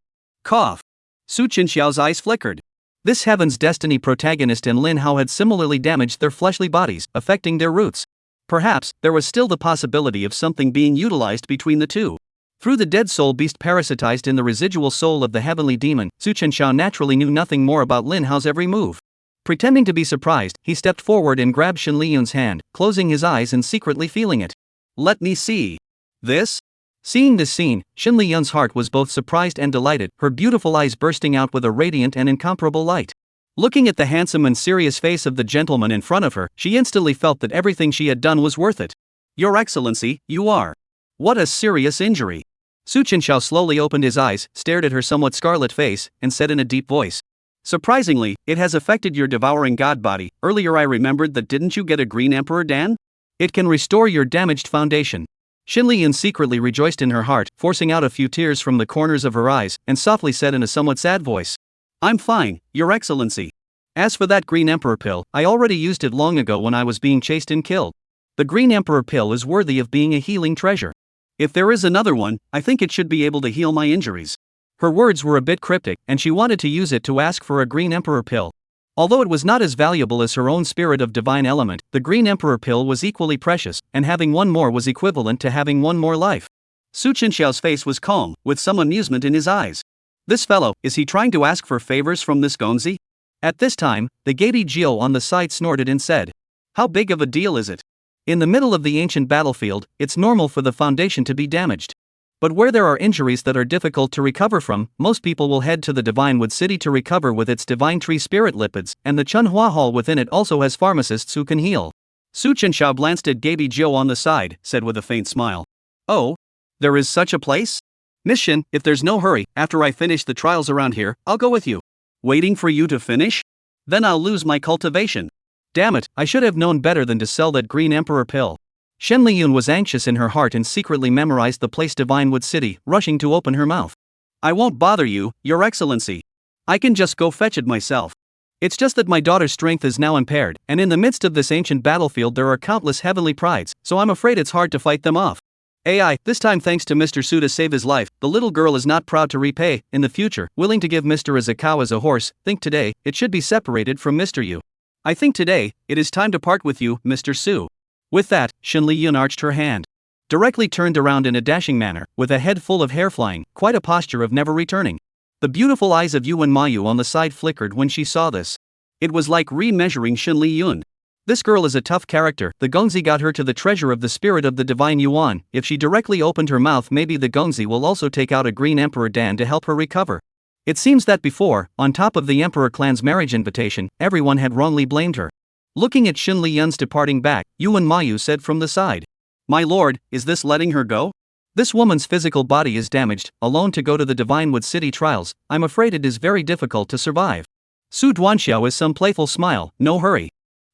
Cough. Chenxiao's eyes flickered. This heaven's destiny protagonist and Lin Hao had similarly damaged their fleshly bodies, affecting their roots. Perhaps, there was still the possibility of something being utilized between the two. Through the dead soul beast parasitized in the residual soul of the heavenly demon, Chenxiao naturally knew nothing more about Lin Hao's every move. Pretending to be surprised, he stepped forward and grabbed Xin Liyun's hand, closing his eyes and secretly feeling it. "Let me see this." Seeing this scene, Xin Liyun's heart was both surprised and delighted, her beautiful eyes bursting out with a radiant and incomparable light. Looking at the handsome and serious face of the gentleman in front of her, she instantly felt that everything she had done was worth it. "Your Excellency, you are. What a serious injury." Chenxiao slowly opened his eyes, stared at her somewhat scarlet face, and said in a deep voice, "Surprisingly, it has affected your devouring god body. Earlier I remembered that didn't you get a green emperor Dan? It can restore your damaged foundation." Xin Liyun secretly rejoiced in her heart, forcing out a few tears from the corners of her eyes, and softly said in a somewhat sad voice, "I'm fine, Your Excellency. As for that green emperor pill, I already used it long ago when I was being chased and killed. The green emperor pill is worthy of being a healing treasure. If there is another one, I think it should be able to heal my injuries." Her words were a bit cryptic, and she wanted to use it to ask for a green emperor pill. Although it was not as valuable as her own spirit of divine element, the green emperor pill was equally precious, and having one more was equivalent to having one more life. Chenxiao's face was calm, with some amusement in his eyes. This fellow, is he trying to ask for favors from this Gongzi? At this time, the Gaibi Jiao on the side snorted and said, "How big of a deal is it? In the middle of the ancient battlefield, it's normal for the foundation to be damaged. But where there are injuries that are difficult to recover from, most people will head to the Divine Wood City to recover with its divine tree spirit lipids, and the Chunhua Hall within it also has pharmacists who can heal." Chenxiao glanced at Gaibi Jiao on the side, said with a faint smile, "Oh, there is such a place? Miss Shien, if there's no hurry, after I finish the trials around here, I'll go with you." "Waiting for you to finish? Then I'll lose my cultivation. Damn it, I should have known better than to sell that green emperor pill." Xin Liyun was anxious in her heart and secretly memorized the place Divine Wood City, rushing to open her mouth. "I won't bother you, Your Excellency. I can just go fetch it myself. It's just that my daughter's strength is now impaired, and in the midst of this ancient battlefield there are countless heavenly prides, so I'm afraid it's hard to fight them off." AI, this time thanks to Mr. Su to save his life, the little girl is not proud to repay, in the future, willing to give Mr. as a cow as a horse, think today, it should be separated from Mr. Yu. I think today, it is time to part with you, Mr. Su. With that, Shen Liyun arched her hand. Directly turned around in a dashing manner, with a head full of hair flying, quite a posture of never returning. The beautiful eyes of Yuan Mayu on the side flickered when she saw this. It was like re-measuring Shen Liyun. This girl is a tough character, the Gongzi got her to the treasure of the spirit of the divine Yuan, if she directly opened her mouth maybe the Gongzi will also take out a green Emperor Dan to help her recover. It seems that before, on top of the Emperor clan's marriage invitation, everyone had wrongly blamed her. Looking at Shen Liyun's departing back, Yuan Mayu said from the side. My lord, is this letting her go? This woman's physical body is damaged, alone to go to the Divinewood City trials, I'm afraid it is very difficult to survive. Su Duanxiao is some playful smile, no hurry.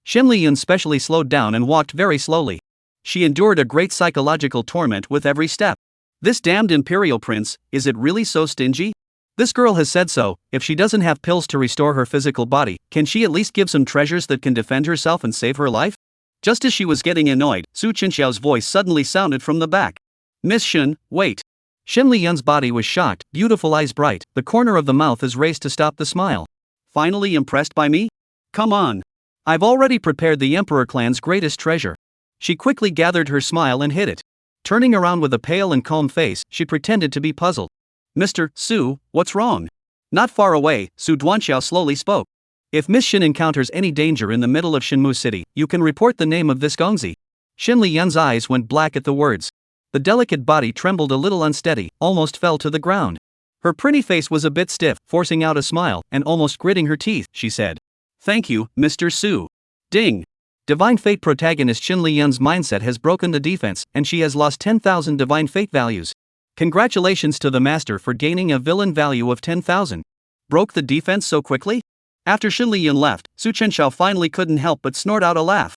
Shen Liyun specially slowed down and walked very slowly. She endured a great psychological torment with every step. This damned imperial prince, is it really so stingy? This girl has said so, if she doesn't have pills to restore her physical body, can she at least give some treasures that can defend herself and save her life? Just as she was getting annoyed, Su Chenxiao's voice suddenly sounded from the back. Miss Shen, wait. Shen Liyun's body was shocked, beautiful eyes bright, the corner of the mouth is raised to stop the smile. Finally impressed by me? Come on. I've already prepared the Emperor clan's greatest treasure. She quickly gathered her smile and hid it. Turning around with a pale and calm face, she pretended to be puzzled. Mr. Su, what's wrong? Not far away, Su Duanxiao slowly spoke. If Miss Shen encounters any danger in the middle of Shenmu City, you can report the name of this Gongzi. Shen Liyun's eyes went black at the words. The delicate body trembled a little unsteady, almost fell to the ground. Her pretty face was a bit stiff, forcing out a smile, and almost gritting her teeth, she said. Thank you, Mr. Su. Ding. Divine Fate protagonist Shen Liyun's mindset has broken the defense, and she has lost 10,000 Divine Fate values. Congratulations to the master for gaining a villain value of 10,000. Broke the defense so quickly? After Shen Liyun left, Su Chenxiao finally couldn't help but snort out a laugh.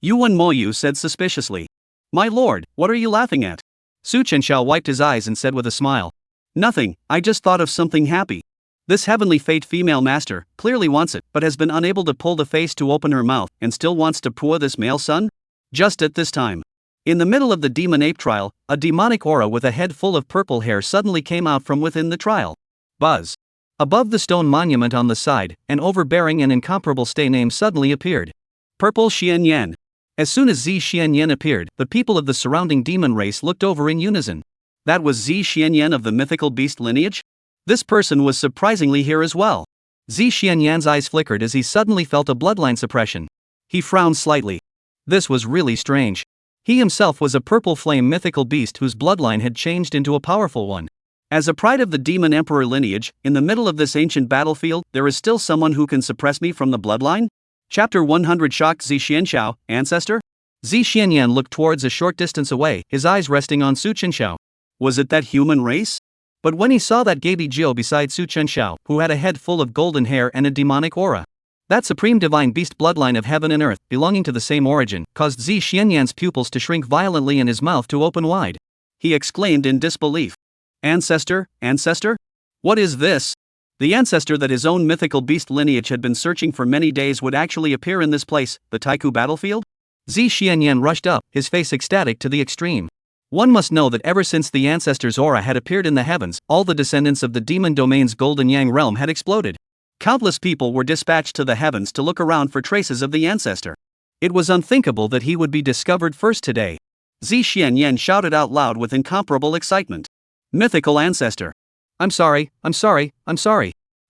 Yuan Moyu said suspiciously. My lord, what are you laughing at? Su Chenxiao wiped his eyes and said with a smile. Nothing, I just thought of something happy. This heavenly fate female master clearly wants it, but has been unable to pull the face to open her mouth and still wants to pull this male son? Just at this time. In the middle of the demon ape trial, a demonic aura with a head full of purple hair suddenly came out from within the trial. Buzz. Above the stone monument on the side, an overbearing and incomparable stay name suddenly appeared. Purple Shien Yan. As soon as Zi Shien Yan appeared, the people of the surrounding demon race looked over in unison. That was Zi Shien Yan of the mythical beast lineage? This person was surprisingly here as well. Zi Shien Yan's eyes flickered as he suddenly felt a bloodline suppression. He frowned slightly. This was really strange. He himself was a purple flame mythical beast whose bloodline had changed into a powerful one. As a pride of the demon emperor lineage, in the middle of this ancient battlefield, there is still someone who can suppress me from the bloodline? Chapter 100 Shocked Zi Xianxiao, Ancestor? Zi Xianyan looked towards a short distance away, his eyes resting on Su Chenxiao. Was it that human race? But when he saw that Gaby Jiu beside Su Chenxiao, who had a head full of golden hair and a demonic aura, that supreme divine beast bloodline of heaven and earth, belonging to the same origin, caused Zi Xianyan's pupils to shrink violently and his mouth to open wide. He exclaimed in disbelief. Ancestor, ancestor? What is this? The ancestor that his own mythical beast lineage had been searching for many days would actually appear in this place, the Taiku battlefield? Zi Xianyan rushed up, his face ecstatic to the extreme. One must know that ever since the ancestor's aura had appeared in the heavens, all the descendants of the demon domain's Golden Yang realm had exploded. Countless people were dispatched to the heavens to look around for traces of the ancestor. It was unthinkable that he would be discovered first today. Zi Xianyan shouted out loud with incomparable excitement. Mythical ancestor. I'm sorry.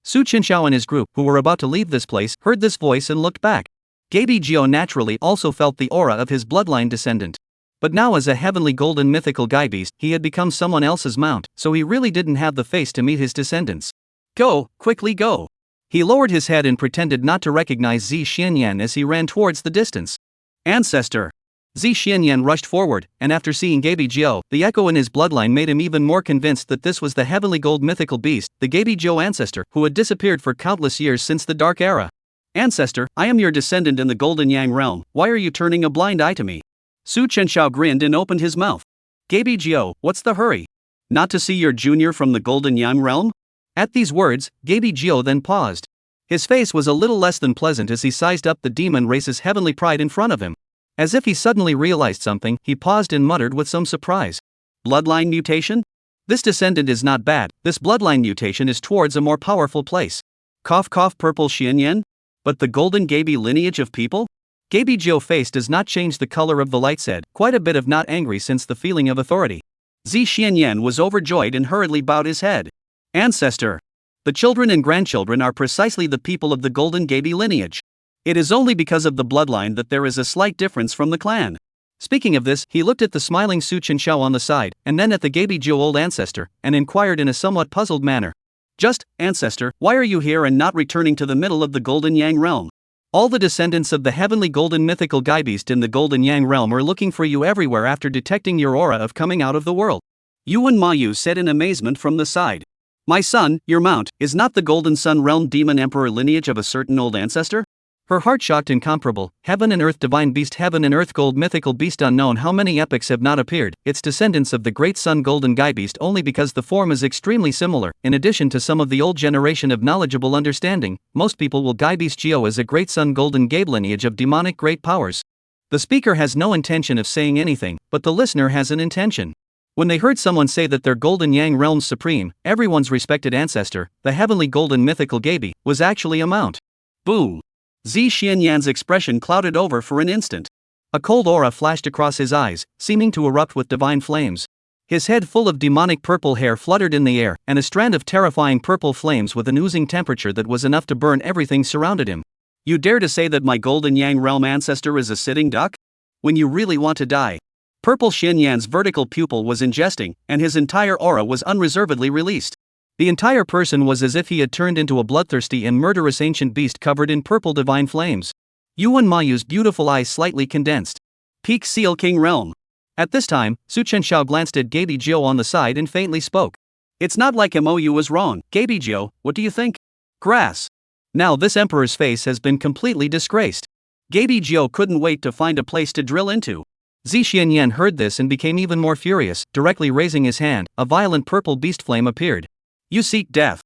Su Chenxiao and his group, who were about to leave this place, heard this voice and looked back. Gaby Jiu naturally also felt the aura of his bloodline descendant. But now as a heavenly golden mythical guy beast, he had become someone else's mount, so he really didn't have the face to meet his descendants. Go, quickly go. He lowered his head and pretended not to recognize Zi Xianyan as he ran towards the distance. Ancestor. Zi Xianyan rushed forward, and after seeing Gaby Jiu, the echo in his bloodline made him even more convinced that this was the heavenly gold mythical beast, the Gaby Jiu ancestor, who had disappeared for countless years since the Dark Era. Ancestor, I am your descendant in the Golden Yang realm, why are you turning a blind eye to me? Su Chenxiao grinned and opened his mouth. Gaby Jiu, what's the hurry? Not to see your junior from the Golden Yang realm? At these words, Gaby Jiu then paused. His face was a little less than pleasant as he sized up the demon race's heavenly pride in front of him. As if he suddenly realized something, he paused and muttered with some surprise. Bloodline mutation? This descendant is not bad, this bloodline mutation is towards a more powerful place. Cough cough purple Xianyan? But the golden Gaby lineage of people? Gaby Jiu face does not change the color of the light said, quite a bit of not angry since the feeling of authority. Zi Xianyan was overjoyed and hurriedly bowed his head. Ancestor. The children and grandchildren are precisely the people of the golden Gaby lineage. It is only because of the bloodline that there is a slight difference from the clan. Speaking of this, he looked at the smiling Su Chenxiao on the side, and then at the Gaby Jiu old ancestor, and inquired in a somewhat puzzled manner. Just, ancestor, why are you here and not returning to the middle of the Golden Yang realm? All the descendants of the heavenly golden mythical Gaibeast in the Golden Yang realm are looking for you everywhere after detecting your aura of coming out of the world. Yuan Mayu said in amazement from the side. My son, your mount, is not the Golden Sun realm demon emperor lineage of a certain old ancestor? Her heart shocked incomparable, heaven and earth divine beast heaven and earth gold mythical beast unknown how many epics have not appeared, its descendants of the great sun golden Gaibeast only because the form is extremely similar, in addition to some of the old generation of knowledgeable understanding, most people will Gaibeast Geo as a great sun golden Gabe lineage of demonic great powers. The speaker has no intention of saying anything, but the listener has an intention. When they heard someone say that their Golden Yang realm's supreme, everyone's respected ancestor, the heavenly golden mythical Gaby, was actually a mount. Boom! Zi Xianyan's expression clouded over for an instant. A cold aura flashed across his eyes, seeming to erupt with divine flames. His head full of demonic purple hair fluttered in the air, and a strand of terrifying purple flames with an oozing temperature that was enough to burn everything surrounded him. You dare to say that my Golden Yang realm ancestor is a sitting duck? When you really want to die. Purple Xianyan's vertical pupil was ingesting, and his entire aura was unreservedly released. The entire person was as if he had turned into a bloodthirsty and murderous ancient beast covered in purple divine flames. Yuan Mayu's beautiful eyes slightly condensed. Peak Seal King Realm. At this time, Su Chenxiao glanced at Gaby Jiu on the side and faintly spoke. It's not like MOU was wrong, Gaby Jiu, what do you think? Grass. Now this emperor's face has been completely disgraced. Gaby Jiu couldn't wait to find a place to drill into. Zi Xianyan heard this and became even more furious, directly raising his hand, a violent purple beast flame appeared. You seek death.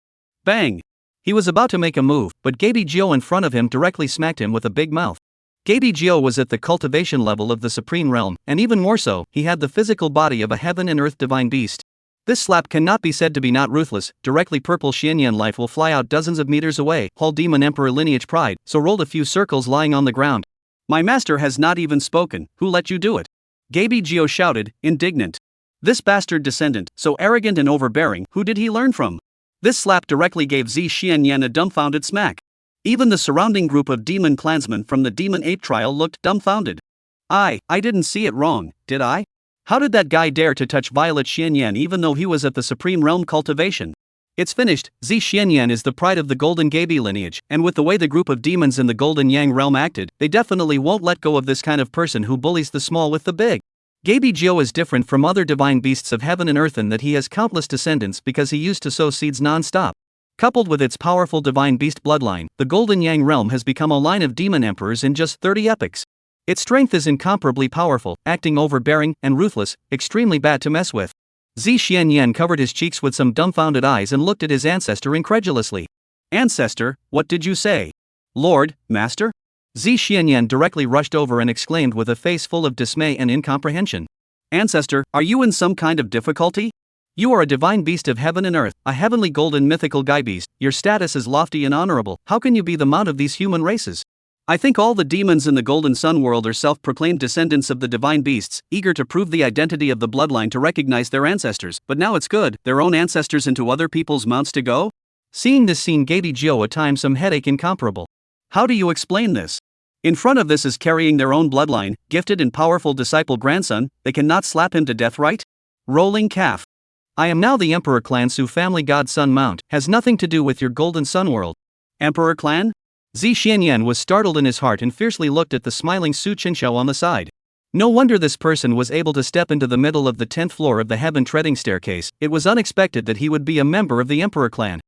Bang! He was about to make a move, but Gaby Jiu in front of him directly smacked him with a big mouth. Gaby Jiu was at the cultivation level of the supreme realm, and even more so, he had the physical body of a heaven and earth divine beast. This slap cannot be said to be not ruthless, directly purple Xianyan life will fly out dozens of meters away, Hall Demon Emperor lineage pride, so rolled a few circles lying on the ground. My master has not even spoken, who let you do it? Gaby Jiu shouted, indignant. This bastard descendant, so arrogant and overbearing, who did he learn from? This slap directly gave Zi Xianyan a dumbfounded smack. Even the surrounding group of demon clansmen from the demon ape trial looked dumbfounded. I didn't see it wrong, did I? How did that guy dare to touch Violet Xianyan even though he was at the supreme realm cultivation? It's finished, Zi Xianyan is the pride of the golden Gaby lineage, and with the way the group of demons in the golden Yang realm acted, they definitely won't let go of this kind of person who bullies the small with the big. Gaby Jiu is different from other divine beasts of heaven and earth in that he has countless descendants because he used to sow seeds non-stop. Coupled with its powerful divine beast bloodline, the Golden Yang realm has become a line of demon emperors in just 30 epochs. Its strength is incomparably powerful, acting overbearing and ruthless, extremely bad to mess with. Zi Xianyan covered his cheeks with some dumbfounded eyes and looked at his ancestor incredulously. Ancestor, what did you say? Lord, Master? Zi Xianyan directly rushed over and exclaimed with a face full of dismay and incomprehension. Ancestor, are you in some kind of difficulty? You are a divine beast of heaven and earth, a heavenly golden mythical Gaibeast, your status is lofty and honorable, how can you be the mount of these human races? I think all the demons in the Golden Sun world are self-proclaimed descendants of the divine beasts, eager to prove the identity of the bloodline to recognize their ancestors, but now it's good, their own ancestors into other people's mounts to go? Seeing this scene Gaby Jiu at times some headache incomparable. How do you explain this? In front of this is carrying their own bloodline, gifted and powerful disciple grandson, they cannot slap him to death right? Rolling calf. I am now the Emperor Clan Su family god sun mount, has nothing to do with your Golden Sun world. Emperor Clan? Zi Xianyan was startled in his heart and fiercely looked at the smiling Su Chenxiao on the side. No wonder this person was able to step into the middle of the 10th floor of the heaven treading staircase, it was unexpected that he would be a member of the Emperor Clan.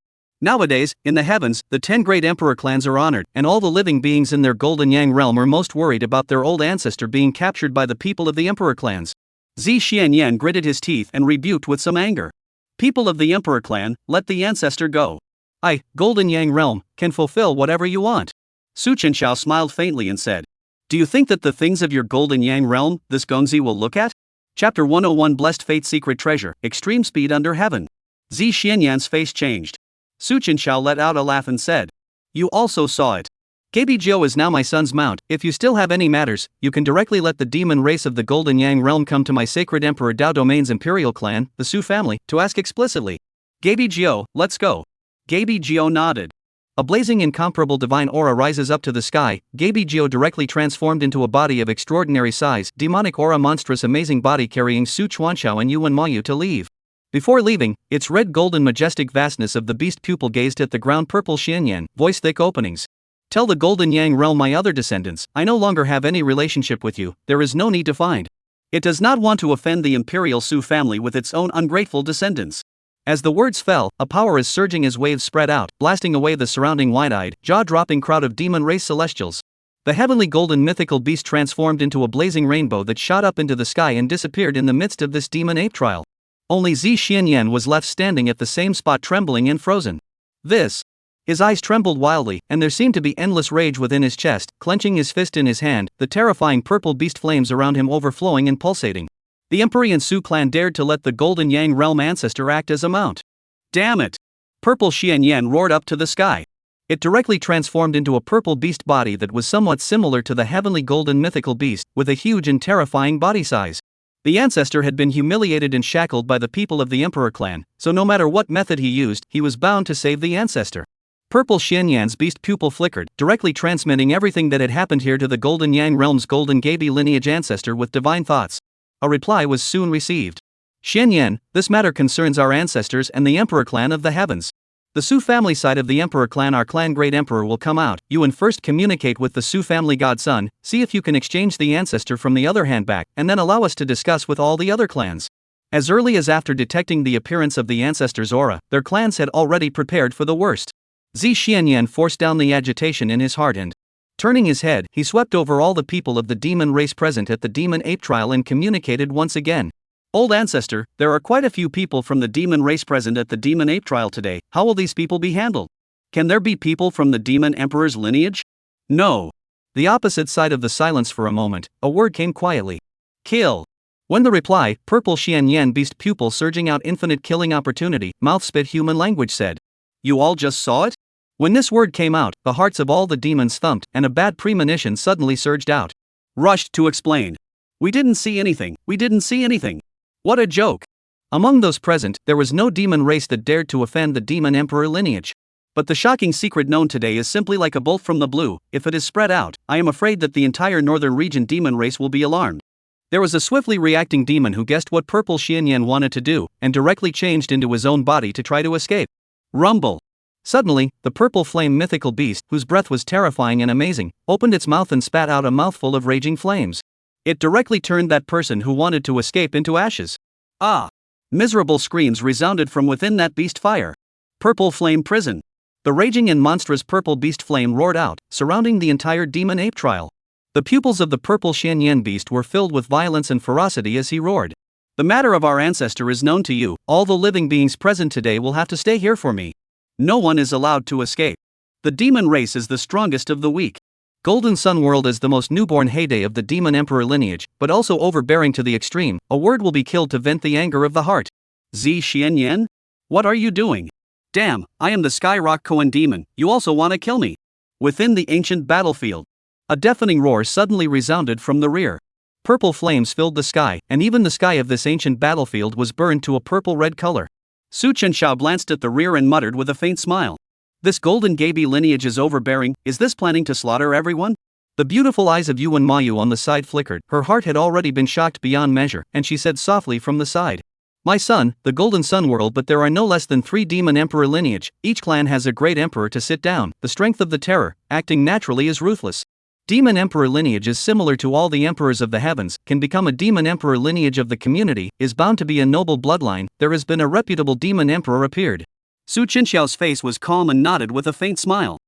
Nowadays, in the heavens, the 10 great emperor clans are honored, and all the living beings in their Golden Yang realm are most worried about their old ancestor being captured by the people of the emperor clans. Zi Xianyan gritted his teeth and rebuked with some anger. People of the emperor clan, let the ancestor go. I, Golden Yang realm, can fulfill whatever you want. Su Chenxiao smiled faintly and said, do you think that the things of your Golden Yang realm, this Gongzi will look at? Chapter 101 Blessed Fate Secret Treasure, Extreme Speed Under Heaven. Zi Xianyan's face changed. Chenxiao let out a laugh and said, "You also saw it. Jiu is now my son's mount. If you still have any matters, you can directly let the demon race of the Golden Yang realm come to my sacred Emperor Dao Domain's imperial clan, the Su family, to ask explicitly." Jiu, let's go. Jiu nodded. A blazing incomparable divine aura rises up to the sky. Jiu directly transformed into a body of extraordinary size, demonic aura, monstrous amazing body carrying Su Chuanxiao and Yuan Mayu to leave. Before leaving, its red golden majestic vastness of the beast pupil gazed at the ground. Purple Xianyan, voice thick openings. Tell the Golden Yang realm, my other descendants, I no longer have any relationship with you, there is no need to find. It does not want to offend the imperial Su family with its own ungrateful descendants. As the words fell, a power is surging as waves spread out, blasting away the surrounding wide-eyed, jaw-dropping crowd of demon race celestials. The heavenly golden mythical beast transformed into a blazing rainbow that shot up into the sky and disappeared in the midst of this demon ape trial. Only Zi Xianyan was left standing at the same spot, trembling and frozen. This. His eyes trembled wildly, and there seemed to be endless rage within his chest. Clenching his fist in his hand, the terrifying purple beast flames around him overflowing and pulsating. The Empyrean Su clan dared to let the Golden Yang realm ancestor act as a mount. Damn it! Purple Xianyan roared up to the sky. It directly transformed into a purple beast body that was somewhat similar to the heavenly golden mythical beast, with a huge and terrifying body size. The ancestor had been humiliated and shackled by the people of the Emperor clan, so no matter what method he used, he was bound to save the ancestor. Purple Xianyan's beast pupil flickered, directly transmitting everything that had happened here to the Golden Yang realm's Golden Gaby lineage ancestor with divine thoughts. A reply was soon received. Xianyan, this matter concerns our ancestors and the Emperor clan of the heavens. The Su family side of the Emperor clan, our clan great emperor, will come out. You and first communicate with the Su family godson, see if you can exchange the ancestor from the other hand back, and then allow us to discuss with all the other clans. As early as after detecting the appearance of the ancestor's aura, their clans had already prepared for the worst. Zi Xianyan forced down the agitation in his heart and, turning his head, he swept over all the people of the demon race present at the demon ape trial and communicated once again. Old ancestor, there are quite a few people from the demon race present at the demon ape trial today. How will these people be handled? Can there be people from the demon emperor's lineage? No. The opposite side of the silence for a moment, a word came quietly. Kill. When the reply, purple Xianyan beast pupil surging out infinite killing opportunity, mouth spit human language said. You all just saw it? When this word came out, the hearts of all the demons thumped, and a bad premonition suddenly surged out. Rushed to explain. We didn't see anything, we didn't see anything. What a joke. Among those present, there was no demon race that dared to offend the demon emperor lineage. But the shocking secret known today is simply like a bolt from the blue. If it is spread out, I am afraid that the entire northern region demon race will be alarmed. There was a swiftly reacting demon who guessed what purple Xianyan wanted to do, and directly changed into his own body to try to escape. Rumble. Suddenly, the purple flame mythical beast, whose breath was terrifying and amazing, opened its mouth and spat out a mouthful of raging flames. It directly turned that person who wanted to escape into ashes. Ah! Miserable screams resounded from within that beast fire. Purple flame prison. The raging and monstrous purple beast flame roared out, surrounding the entire demon ape trial. The pupils of the purple Xianyan beast were filled with violence and ferocity as he roared. The matter of our ancestor is known to you. All the living beings present today will have to stay here for me. No one is allowed to escape. The demon race is the strongest of the weak. Golden Sun World is the most newborn heyday of the demon emperor lineage, but also overbearing to the extreme. A word will be killed to vent the anger of the heart. Zi Xianyan? What are you doing? Damn, I am the Skyrock Koan demon, you also want to kill me? Within the ancient battlefield. A deafening roar suddenly resounded from the rear. Purple flames filled the sky, and even the sky of this ancient battlefield was burned to a purple-red color. Chenxiao glanced at the rear and muttered with a faint smile. This Golden Gaby lineage is overbearing. Is this planning to slaughter everyone? The beautiful eyes of Yuan Mayu on the side flickered. Her heart had already been shocked beyond measure, and she said softly from the side. My son, the Golden Sun World, but there are no less than 3 demon emperor lineage. Each clan has a great emperor to sit down. The strength of the terror, acting naturally, is ruthless. Demon emperor lineage is similar to all the emperors of the heavens, can become a demon emperor lineage of the community, is bound to be a noble bloodline. There has been a reputable demon emperor appeared. Chenxiao's face was calm and nodded with a faint smile.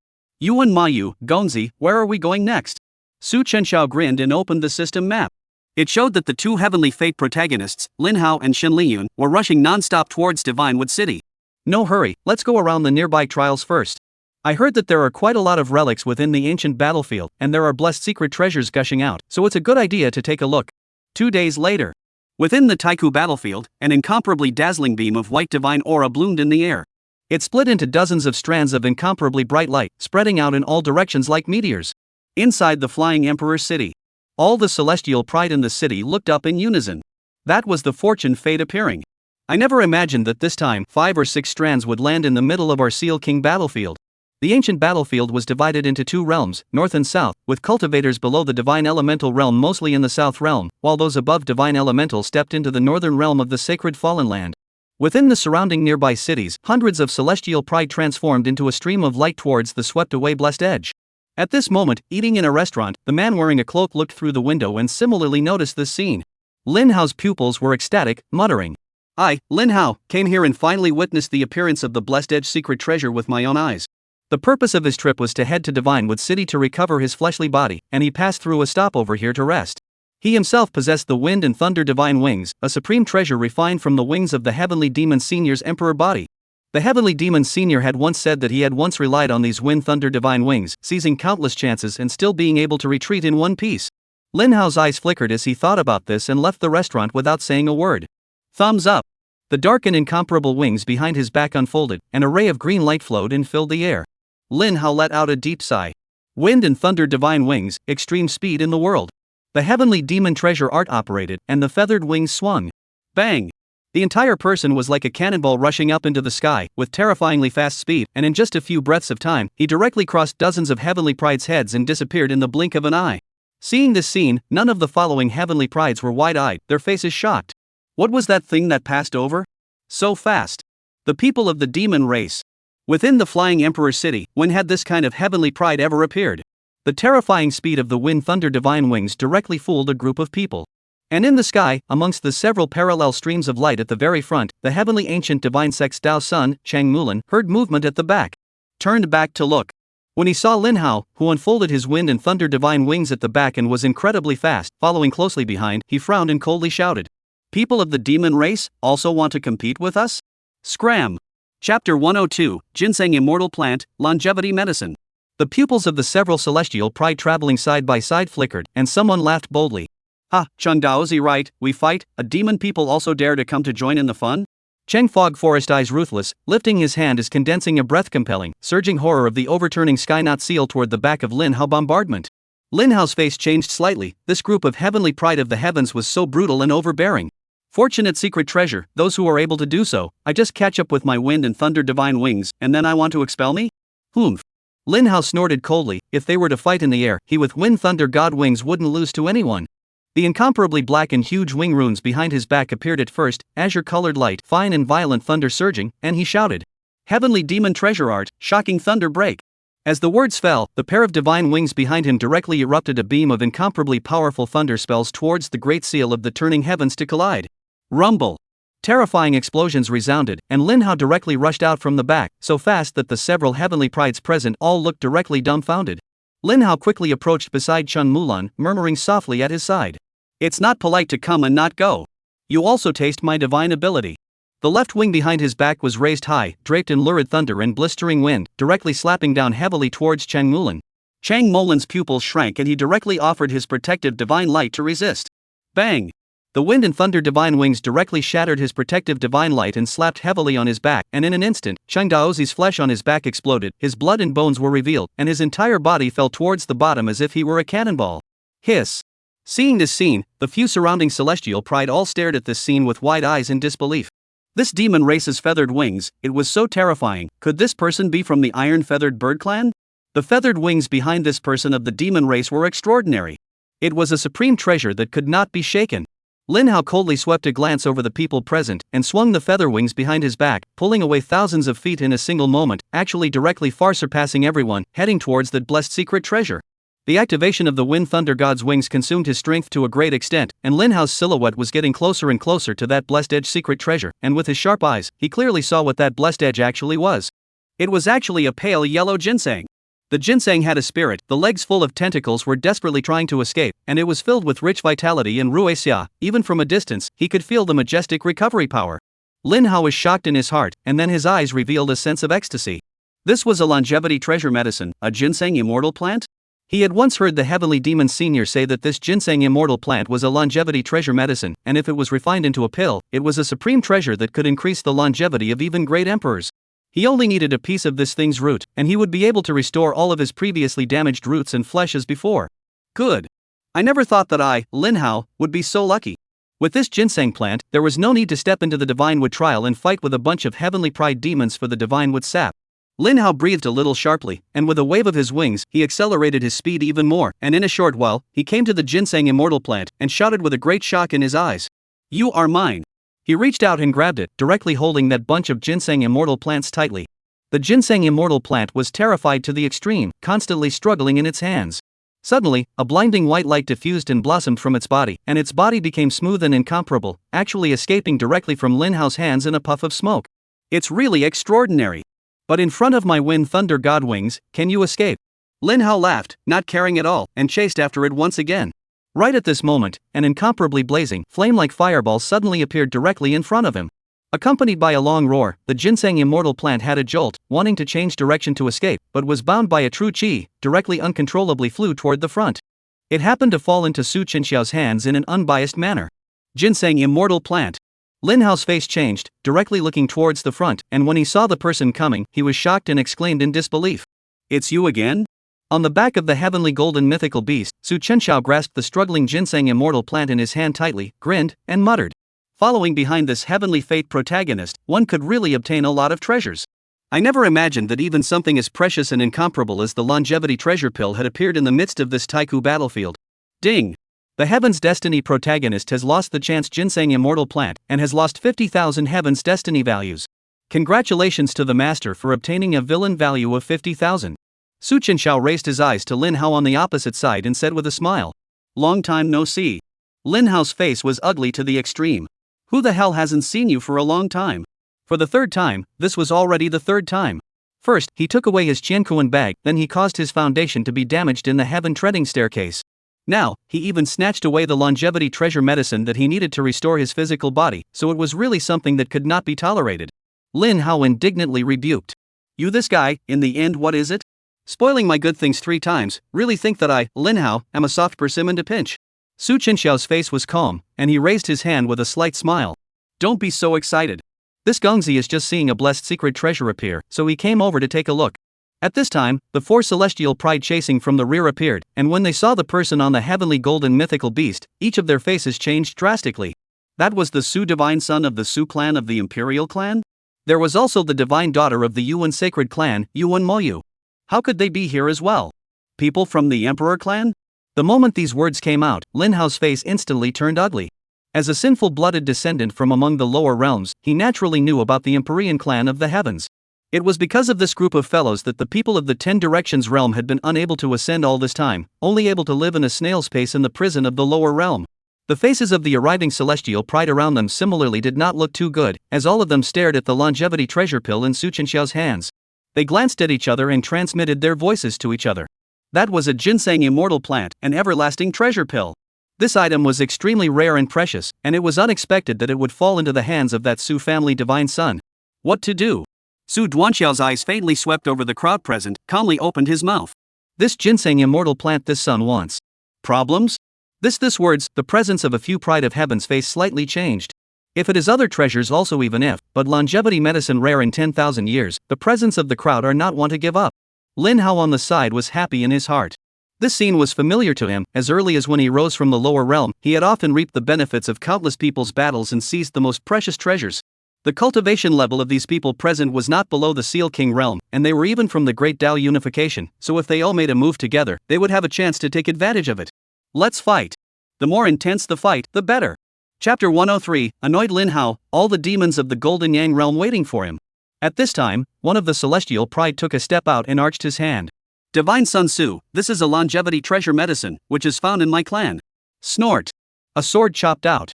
Yuan Mayu, Gonzi, where are we going next? Chenxiao grinned and opened the system map. It showed that the 2 heavenly fate protagonists, Lin Hao and Shen Liyun, were rushing non-stop towards Divinewood City. No hurry, let's go around the nearby trials first. I heard that there are quite a lot of relics within the ancient battlefield, and there are blessed secret treasures gushing out, so it's a good idea to take a look. 2 days later. Within the Taiku battlefield, an incomparably dazzling beam of white divine aura bloomed in the air. It split into dozens of strands of incomparably bright light, spreading out in all directions like meteors. Inside the flying emperor's city, all the celestial pride in the city looked up in unison. That was the fortune fate appearing. I never imagined that this time 5 or 6 strands would land in the middle of our Seal King battlefield. The ancient battlefield was divided into 2 realms, north and south, with cultivators below the divine elemental realm mostly in the south realm, while those above divine elemental stepped into the northern realm of the sacred fallen land. Within the surrounding nearby cities, hundreds of celestial pride transformed into a stream of light towards the swept-away blessed edge. At this moment, eating in a restaurant, the man wearing a cloak looked through the window and similarly noticed this scene. Lin Hao's pupils were ecstatic, muttering, "I, Lin Hao, came here and finally witnessed the appearance of the blessed edge secret treasure with my own eyes." The purpose of his trip was to head to Divine Wood City to recover his fleshly body, and he passed through a stopover here to rest. He himself possessed the Wind and Thunder Divine Wings, a supreme treasure refined from the wings of the Heavenly Demon Senior's Emperor body. The Heavenly Demon Senior had once said that he had once relied on these Wind Thunder Divine Wings, seizing countless chances and still being able to retreat in one piece. Lin Hao's eyes flickered as he thought about this and left the restaurant without saying a word. Thumbs up. The dark and incomparable wings behind his back unfolded, and a ray of green light flowed and filled the air. Lin Hao let out a deep sigh. Wind and Thunder Divine Wings, extreme speed in the world. The Heavenly Demon Treasure art operated, and the feathered wings swung. Bang! The entire person was like a cannonball rushing up into the sky, with terrifyingly fast speed, and in just a few breaths of time, he directly crossed dozens of Heavenly Pride's heads and disappeared in the blink of an eye. Seeing this scene, none of the following Heavenly Prides were wide-eyed, their faces shocked. What was that thing that passed over so fast? The people of the demon race. Within the flying emperor's city, when had this kind of heavenly pride ever appeared? The terrifying speed of the Wind Thunder Divine Wings directly fooled a group of people. And in the sky, amongst the several parallel streams of light at the very front, the heavenly ancient divine sect's Dao Sun, Chang Mulan, heard movement at the back. Turned back to look. When he saw Lin Hao, who unfolded his Wind and Thunder Divine Wings at the back and was incredibly fast, following closely behind, he frowned and coldly shouted, "People of the demon race also want to compete with us? Scram!" Chapter 102, Ginseng Immortal Plant, Longevity Medicine. The pupils of the several celestial pride traveling side by side flickered, and someone laughed boldly. "Ha, Cheng Daozi right, we fight, a demon people also dare to come to join in the fun?" Cheng Fog Forest eyes ruthless, lifting his hand is condensing a breath-compelling, surging horror of the overturning sky-knot seal toward the back of Lin Hao bombardment. Lin Hao's face changed slightly, this group of heavenly pride of the heavens was so brutal and overbearing. Fortunate secret treasure, those who are able to do so, I just catch up with my Wind and Thunder Divine Wings, and then I want to expel me? Humph. Lin Hao snorted coldly, if they were to fight in the air, he with Wind Thunder God Wings wouldn't lose to anyone. The incomparably black and huge wing runes behind his back appeared at first, azure-colored light, fine and violent thunder surging, and he shouted, "Heavenly Demon Treasure Art, shocking thunder break." As the words fell, the pair of divine wings behind him directly erupted a beam of incomparably powerful thunder spells towards the great seal of the turning heavens to collide. Rumble. Terrifying explosions resounded, and Lin Hao directly rushed out from the back, so fast that the several heavenly prides present all looked directly dumbfounded. Lin Hao quickly approached beside Chun Mulan, murmuring softly at his side, "It's not polite to come and not go. You also taste my divine ability." The left wing behind his back was raised high, draped in lurid thunder and blistering wind, directly slapping down heavily towards Chang Mulan. Chang Mulan's pupils shrank and he directly offered his protective divine light to resist. Bang! The Wind and Thunder Divine Wings directly shattered his protective divine light and slapped heavily on his back, and in an instant, Cheng Daozi's flesh on his back exploded, his blood and bones were revealed, and his entire body fell towards the bottom as if he were a cannonball. Hiss! Seeing this scene, the few surrounding celestial pride all stared at this scene with wide eyes in disbelief. This demon race's feathered wings, it was so terrifying, could this person be from the iron-feathered bird clan? The feathered wings behind this person of the demon race were extraordinary. It was a supreme treasure that could not be shaken. Lin Hao coldly swept a glance over the people present, and swung the feather wings behind his back, pulling away thousands of feet in a single moment, actually directly far surpassing everyone, heading towards that blessed secret treasure. The activation of the Wind Thunder God's wings consumed his strength to a great extent, and Lin Hao's silhouette was getting closer and closer to that blessed edge secret treasure, and with his sharp eyes, he clearly saw what that blessed edge actually was. It was actually a pale yellow ginseng. The ginseng had a spirit, the legs full of tentacles were desperately trying to escape, and it was filled with rich vitality and ruixia. Even from a distance, he could feel the majestic recovery power. Lin Hao was shocked in his heart, and then his eyes revealed a sense of ecstasy. This was a longevity treasure medicine, a ginseng immortal plant? He had once heard the Heavenly Demon Senior say that this ginseng immortal plant was a longevity treasure medicine, and if it was refined into a pill, it was a supreme treasure that could increase the longevity of even great emperors. He only needed a piece of this thing's root, and he would be able to restore all of his previously damaged roots and flesh as before. Good. I never thought that I, Lin Hao, would be so lucky. With this ginseng plant, there was no need to step into the Divine Wood trial and fight with a bunch of heavenly pride demons for the Divine Wood sap. Lin Hao breathed a little sharply, and with a wave of his wings, he accelerated his speed even more, and in a short while, he came to the ginseng immortal plant, and shouted with a great shock in his eyes. You are mine. He reached out and grabbed it, directly holding that bunch of ginseng immortal plants tightly. The ginseng immortal plant was terrified to the extreme, constantly struggling in its hands. Suddenly, a blinding white light diffused and blossomed from its body, and its body became smooth and incomparable, actually escaping directly from Lin Hao's hands in a puff of smoke. It's really extraordinary. But in front of my wind thunder god wings, can you escape? Lin Hao laughed, not caring at all, and chased after it once again. Right at this moment, an incomparably blazing, flame-like fireball suddenly appeared directly in front of him. Accompanied by a long roar, the ginseng immortal plant had a jolt, wanting to change direction to escape, but was bound by a true qi, directly uncontrollably flew toward the front. It happened to fall into Su Chenxiao's hands in an unbiased manner. Ginseng immortal plant. Lin Hao's face changed, directly looking towards the front, and when he saw the person coming, he was shocked and exclaimed in disbelief. It's you again? On the back of the heavenly golden mythical beast, Su Chenxiao grasped the struggling ginseng immortal plant in his hand tightly, grinned, and muttered. Following behind this heavenly fate protagonist, one could really obtain a lot of treasures. I never imagined that even something as precious and incomparable as the longevity treasure pill had appeared in the midst of this Taiku battlefield. Ding! The Heaven's Destiny protagonist has lost the chance ginseng immortal plant, and has lost 50,000 Heaven's Destiny values. Congratulations to the master for obtaining a villain value of 50,000. Su Chenxiao raised his eyes to Lin Hao on the opposite side and said with a smile. Long time no see. Lin Hao's face was ugly to the extreme. Who the hell hasn't seen you for a long time? For the third time, this was already the third time. First, he took away his Qiankuan bag, then he caused his foundation to be damaged in the heaven treading staircase. Now, he even snatched away the longevity treasure medicine that he needed to restore his physical body, so it was really something that could not be tolerated. Lin Hao indignantly rebuked. You this guy, in the end what is it? Spoiling my good things 3 times, really think that I, Lin Hao, am a soft persimmon to pinch? Su Chenxiao's face was calm, and he raised his hand with a slight smile. Don't be so excited. This Gongzi is just seeing a blessed secret treasure appear, so he came over to take a look. At this time, the 4 celestial pride chasing from the rear appeared, and when they saw the person on the heavenly golden mythical beast, each of their faces changed drastically. That was the Su divine son of the Su clan of the imperial clan? There was also the divine daughter of the Yuan sacred clan, Yuan Moyu. How could they be here as well? People from the emperor clan? The moment these words came out, Lin Hao's face instantly turned ugly. As a sinful-blooded descendant from among the lower realms, he naturally knew about the Empyrean clan of the heavens. It was because of this group of fellows that the people of the 10 Directions realm had been unable to ascend all this time, only able to live in a snail's pace in the prison of the lower realm. The faces of the arriving celestial pride around them similarly did not look too good, as all of them stared at the longevity treasure pill in Su Chenxiao's hands. They glanced at each other and transmitted their voices to each other. That was a ginseng immortal plant, an everlasting treasure pill. This item was extremely rare and precious, and it was unexpected that it would fall into the hands of that Su family divine son. What to do? Su Duanxiao's eyes faintly swept over the crowd present, calmly opened his mouth. This ginseng immortal plant this son wants. Problems? This words, the presence of a few pride of heaven's face slightly changed. If it is other treasures also even if, but longevity medicine rare in 10,000 years, the presence of the crowd are not one to give up. Lin Hao on the side was happy in his heart. This scene was familiar to him, as early as when he rose from the lower realm, he had often reaped the benefits of countless people's battles and seized the most precious treasures. The cultivation level of these people present was not below the Seal King realm, and they were even from the Great Dao unification, so if they all made a move together, they would have a chance to take advantage of it. Let's fight. The more intense the fight, the better. Chapter 103, Annoyed Lin Hao, all the demons of the Golden Yang realm waiting for him. At this time, one of the celestial pride took a step out and arched his hand. Divine Sun Su, this is a longevity treasure medicine, which is found in my clan. Snort. A sword chopped out.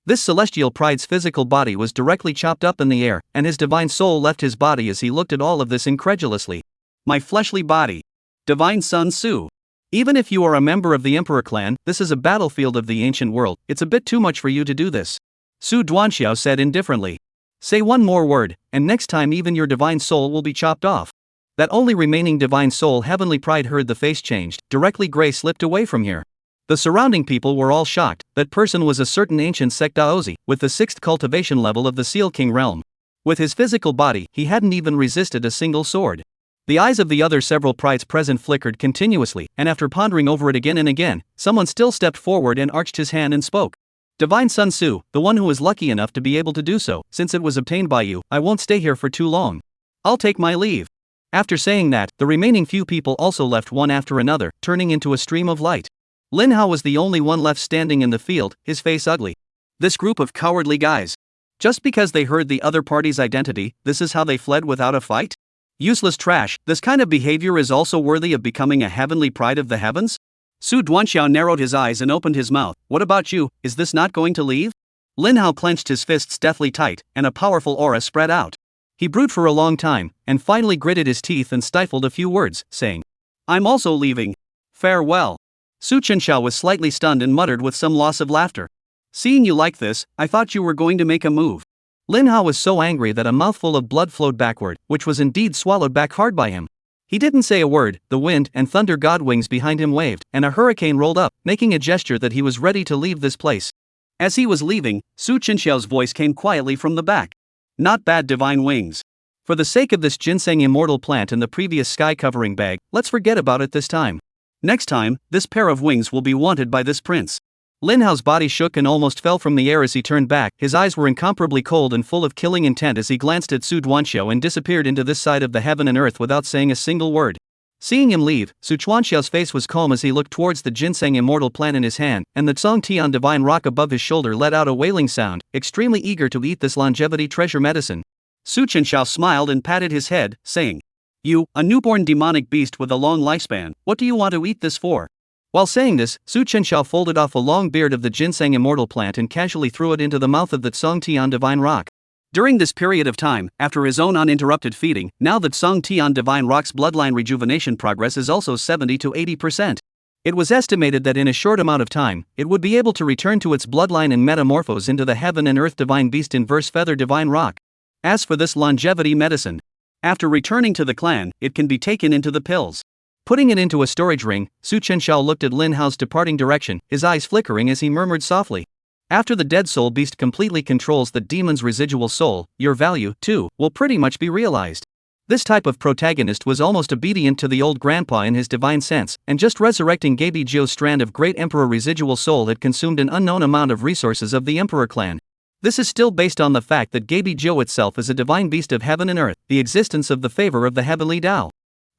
This celestial pride's physical body was directly chopped up in the air, and his divine soul left his body as he looked at all of this incredulously. My fleshly body. Divine Sun Su. Even if you are a member of the Emperor clan, this is a battlefield of the ancient world, it's a bit too much for you to do this. Su Duanxiao said indifferently. Say one more word, and next time even your divine soul will be chopped off. That only remaining divine soul heavenly pride heard the face changed, directly gray slipped away from here. The surrounding people were all shocked. That person was a certain ancient sect Daozi, with the 6th cultivation level of the Seal King realm. With his physical body, he hadn't even resisted a single sword. The eyes of the other several prides present flickered continuously, and after pondering over it again and again, someone still stepped forward and arched his hand and spoke. Divine Sun Su, the one who is lucky enough to be able to do so, since it was obtained by you, I won't stay here for too long. I'll take my leave. After saying that, the remaining few people also left one after another, turning into a stream of light. Lin Hao was the only one left standing in the field, his face ugly. This group of cowardly guys. Just because they heard the other party's identity, this is how they fled without a fight? Useless trash. This kind of behavior is also worthy of becoming a heavenly pride of the heavens? Su Duanxiao narrowed his eyes and opened his mouth. What about you, is this not going to leave? Lin Hao clenched his fists deathly tight, and a powerful aura spread out. He brewed for a long time, and finally gritted his teeth and stifled a few words, saying, I'm also leaving. Farewell. Su Chenxiao was slightly stunned and muttered with some loss of laughter. Seeing you like this, I thought you were going to make a move. Lin Hao was so angry that a mouthful of blood flowed backward, which was indeed swallowed back hard by him. He didn't say a word. The wind and thunder god wings behind him waved, and a hurricane rolled up, making a gesture that he was ready to leave this place. As he was leaving, Su Chenxiao's voice came quietly from the back. Not bad, divine wings. For the sake of this ginseng immortal plant and the previous sky covering bag, let's forget about it this time. Next time, this pair of wings will be wanted by this prince. Lin Hao's body shook and almost fell from the air as he turned back. His eyes were incomparably cold and full of killing intent as he glanced at Su Duanxiao and disappeared into this side of the heaven and earth without saying a single word. Seeing him leave, Su Duanxiao's face was calm as he looked towards the ginseng immortal plant in his hand, and the Tsong Tian divine rock above his shoulder let out a wailing sound, extremely eager to eat this longevity treasure medicine. Su Chenxiao smiled and patted his head, saying, You, a newborn demonic beast with a long lifespan, what do you want to eat this for? While saying this, Su Chenxiao folded off a long beard of the ginseng immortal plant and casually threw it into the mouth of the Tsong Tian divine rock. During this period of time, after his own uninterrupted feeding, now that Tsong Tian divine rock's bloodline rejuvenation progress is also 70 to 80%. It was estimated that in a short amount of time, it would be able to return to its bloodline and metamorphose into the heaven and earth divine beast inverse feather divine rock. As for this longevity medicine, after returning to the clan, it can be taken into the pills. Putting it into a storage ring, Su Chenxiao looked at Lin Hao's departing direction, his eyes flickering as he murmured softly. After the dead soul beast completely controls the demon's residual soul, your value, too, will pretty much be realized. This type of protagonist was almost obedient to the old grandpa in his divine sense, and just resurrecting Gabi Zhou's strand of great emperor residual soul had consumed an unknown amount of resources of the emperor clan. This is still based on the fact that Gabi Zhou itself is a divine beast of heaven and earth, the existence of the favor of the heavenly Tao.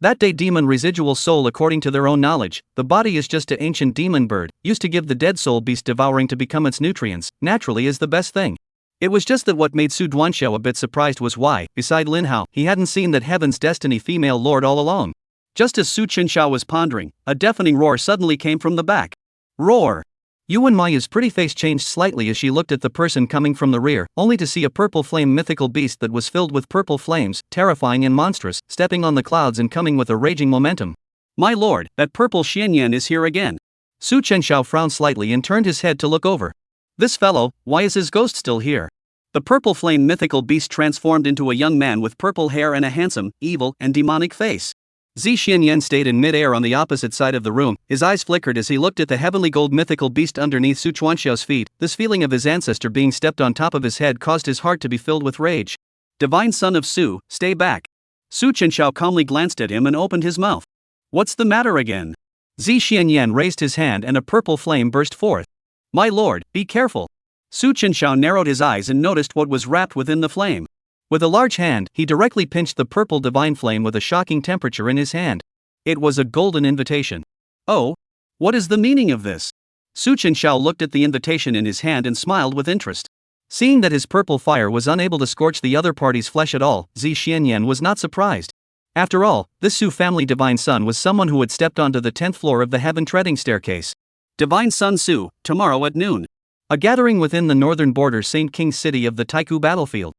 That day demon residual soul, according to their own knowledge, the body is just an ancient demon bird, used to give the dead soul beast devouring to become its nutrients, naturally is the best thing. It was just that what made Su Duanxiao a bit surprised was why, beside Lin Hao, he hadn't seen that heaven's destiny female lord all along. Just as Su Chenxiao was pondering, a deafening roar suddenly came from the back. Roar! Yuan Maya's pretty face changed slightly as she looked at the person coming from the rear, only to see a purple flame mythical beast that was filled with purple flames, terrifying and monstrous, stepping on the clouds and coming with a raging momentum. My lord, that purple Shien is here again. Su Chenxiao frowned slightly and turned his head to look over. This fellow, why is his ghost still here? The purple flame mythical beast transformed into a young man with purple hair and a handsome, evil, and demonic face. Shien stayed in mid-air on the opposite side of the room, his eyes flickered as he looked at the heavenly gold mythical beast underneath Su Duanxiao's feet. This feeling of his ancestor being stepped on top of his head caused his heart to be filled with rage. Divine son of Su, stay back. Su Chenxiao calmly glanced at him and opened his mouth. What's the matter again? Shien raised his hand and a purple flame burst forth. My lord, be careful. Su Chenxiao narrowed his eyes and noticed what was wrapped within the flame. With a large hand, he directly pinched the purple divine flame with a shocking temperature in his hand. It was a golden invitation. Oh? What is the meaning of this? Su Chenxiao looked at the invitation in his hand and smiled with interest. Seeing that his purple fire was unable to scorch the other party's flesh at all, Shien was not surprised. After all, this Su family divine son was someone who had stepped onto the 10th floor of the heaven treading staircase. Divine son Su, tomorrow at noon. A gathering within the northern border Saint King city of the Taiku battlefield.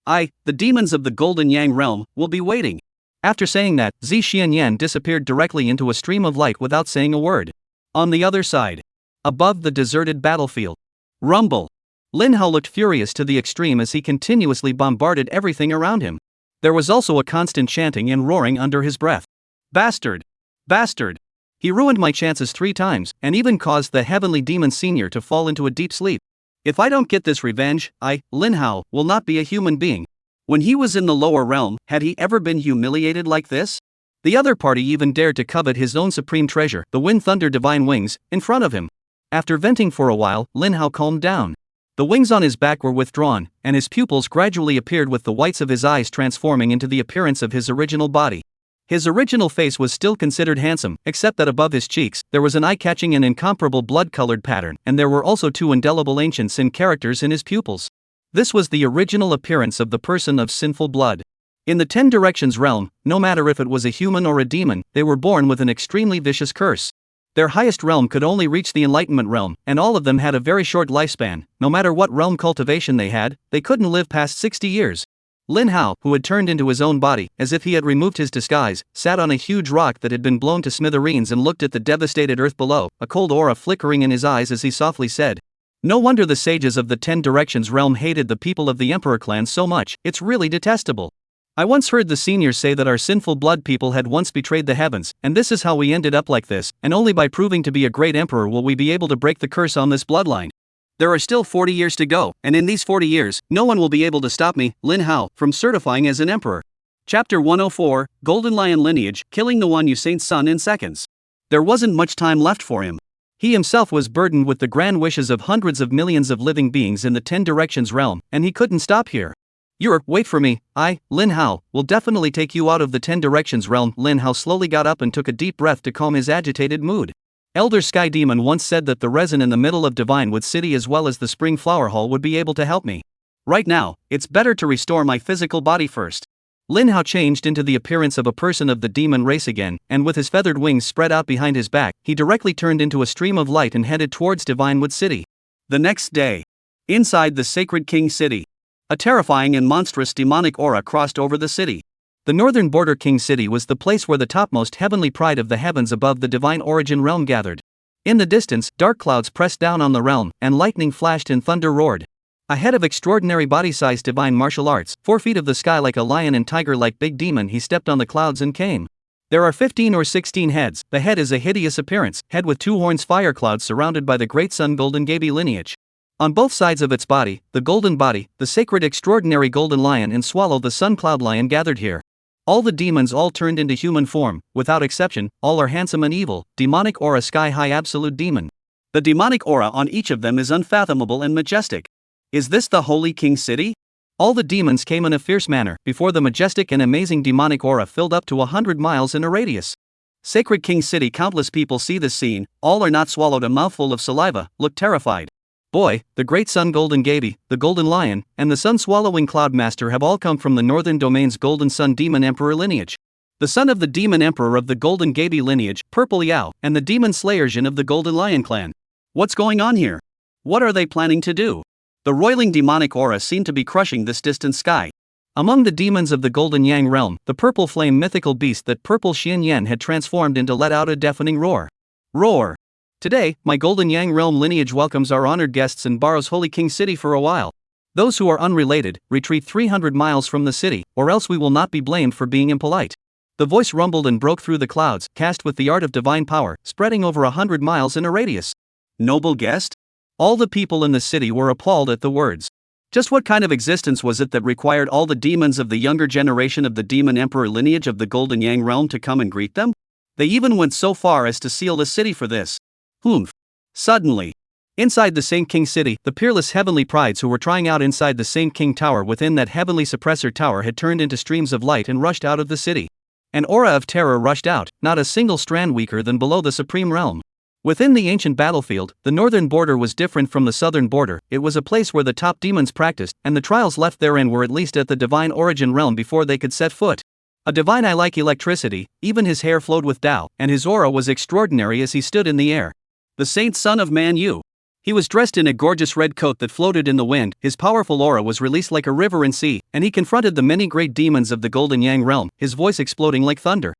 The demons of the Golden Yang realm, will be waiting. After saying that, Shien disappeared directly into a stream of light without saying a word. On the other side, above the deserted battlefield, rumble. Lin Hao looked furious to the extreme as he continuously bombarded everything around him. There was also a constant chanting and roaring under his breath. Bastard! Bastard! He ruined my chances 3 times, and even caused the heavenly demon senior to fall into a deep sleep. If I don't get this revenge, Lin Hao, will not be a human being. When he was in the lower realm, had he ever been humiliated like this? The other party even dared to covet his own supreme treasure, the Wind Thunder Divine Wings, in front of him. After venting for a while, Lin Hao calmed down. The wings on his back were withdrawn, and his pupils gradually appeared with the whites of his eyes transforming into the appearance of his original body. His original face was still considered handsome, except that above his cheeks, there was an eye-catching and incomparable blood-colored pattern, and there were also 2 indelible ancient sin characters in his pupils. This was the original appearance of the person of sinful blood. In the 10 Directions realm, no matter if it was a human or a demon, they were born with an extremely vicious curse. Their highest realm could only reach the Enlightenment realm, and all of them had a very short lifespan. No matter what realm cultivation they had, they couldn't live past 60 years. Lin Hao, who had turned into his own body, as if he had removed his disguise, sat on a huge rock that had been blown to smithereens and looked at the devastated earth below, a cold aura flickering in his eyes as he softly said, "No wonder the sages of the 10 Directions realm hated the people of the Emperor clan so much, it's really detestable. I once heard the seniors say that our sinful blood people had once betrayed the heavens, and this is how we ended up like this, and only by proving to be a great emperor will we be able to break the curse on this bloodline. There are still 40 years to go, and in these 40 years, no one will be able to stop me, Lin Hao, from certifying as an emperor." Chapter 104, Golden Lion Lineage, killing the Yuan Yusaint's son in seconds. There wasn't much time left for him. He himself was burdened with the grand wishes of hundreds of millions of living beings in the 10 Directions realm, and he couldn't stop here. Wait for me, Lin Hao, will definitely take you out of the 10 Directions realm. Lin Hao slowly got up and took a deep breath to calm his agitated mood. Elder Sky Demon once said that the resin in the middle of Divine Wood City as well as the Spring Flower Hall would be able to help me. Right now, it's better to restore my physical body first. Lin Hao changed into the appearance of a person of the demon race again, and with his feathered wings spread out behind his back, he directly turned into a stream of light and headed towards Divine Wood City. The next day, inside the Sacred King City, a terrifying and monstrous demonic aura crossed over the city. The northern border King City was the place where the topmost heavenly pride of the heavens above the divine origin realm gathered. In the distance, dark clouds pressed down on the realm, and lightning flashed and thunder roared. A head of extraordinary body-sized divine martial arts, 4 feet of the sky like a lion and tiger like big demon, he stepped on the clouds and came. There are 15 or 16 heads. The head is a hideous appearance, head with 2 horns, fire clouds surrounded by the great sun Golden Gaby lineage. On both sides of its body, the golden body, the sacred extraordinary golden lion and swallow the sun cloud lion gathered here. All the demons all turned into human form, without exception, all are handsome and evil, demonic aura sky-high absolute demon. The demonic aura on each of them is unfathomable and majestic. Is this the Holy King City? All the demons came in a fierce manner, before the majestic and amazing demonic aura filled up to 100 miles in a radius. Sacred King City, countless people see this scene, all are not swallowed a mouthful of saliva, look terrified. Boy, the great sun Golden Gaby, the golden lion, and the sun-swallowing cloud master have all come from the northern domain's golden sun demon emperor lineage. The son of the demon emperor of the Golden Gaby lineage, Purple Yao, and the demon slayer Shien of the Golden Lion clan. What's going on here? What are they planning to do? The roiling demonic aura seemed to be crushing this distant sky. Among the demons of the Golden Yang realm, the purple flame mythical beast that Purple Shien had transformed into let out a deafening roar. Roar! Today, my Golden Yang realm lineage welcomes our honored guests and borrows Holy King City for a while. Those who are unrelated, retreat 300 miles from the city, or else we will not be blamed for being impolite. The voice rumbled and broke through the clouds, cast with the art of divine power, spreading over 100 miles in a radius. Noble guest? All the people in the city were appalled at the words. Just what kind of existence was it that required all the demons of the younger generation of the demon emperor lineage of the Golden Yang realm to come and greet them? They even went so far as to seal the city for this. Humph. Suddenly, inside the Saint King City, the peerless heavenly prides who were trying out inside the Saint King Tower within that heavenly suppressor tower had turned into streams of light and rushed out of the city. An aura of terror rushed out, not a single strand weaker than below the supreme realm. Within the ancient battlefield, the northern border was different from the southern border. It was a place where the top demons practiced, and the trials left therein were at least at the divine origin realm before they could set foot. A divine eye like electricity, even his hair flowed with Tao, and his aura was extraordinary as he stood in the air. The saint son of Man Yu. He was dressed in a gorgeous red coat that floated in the wind, his powerful aura was released like a river and sea, and he confronted the many great demons of the Golden Yang realm, his voice exploding like thunder.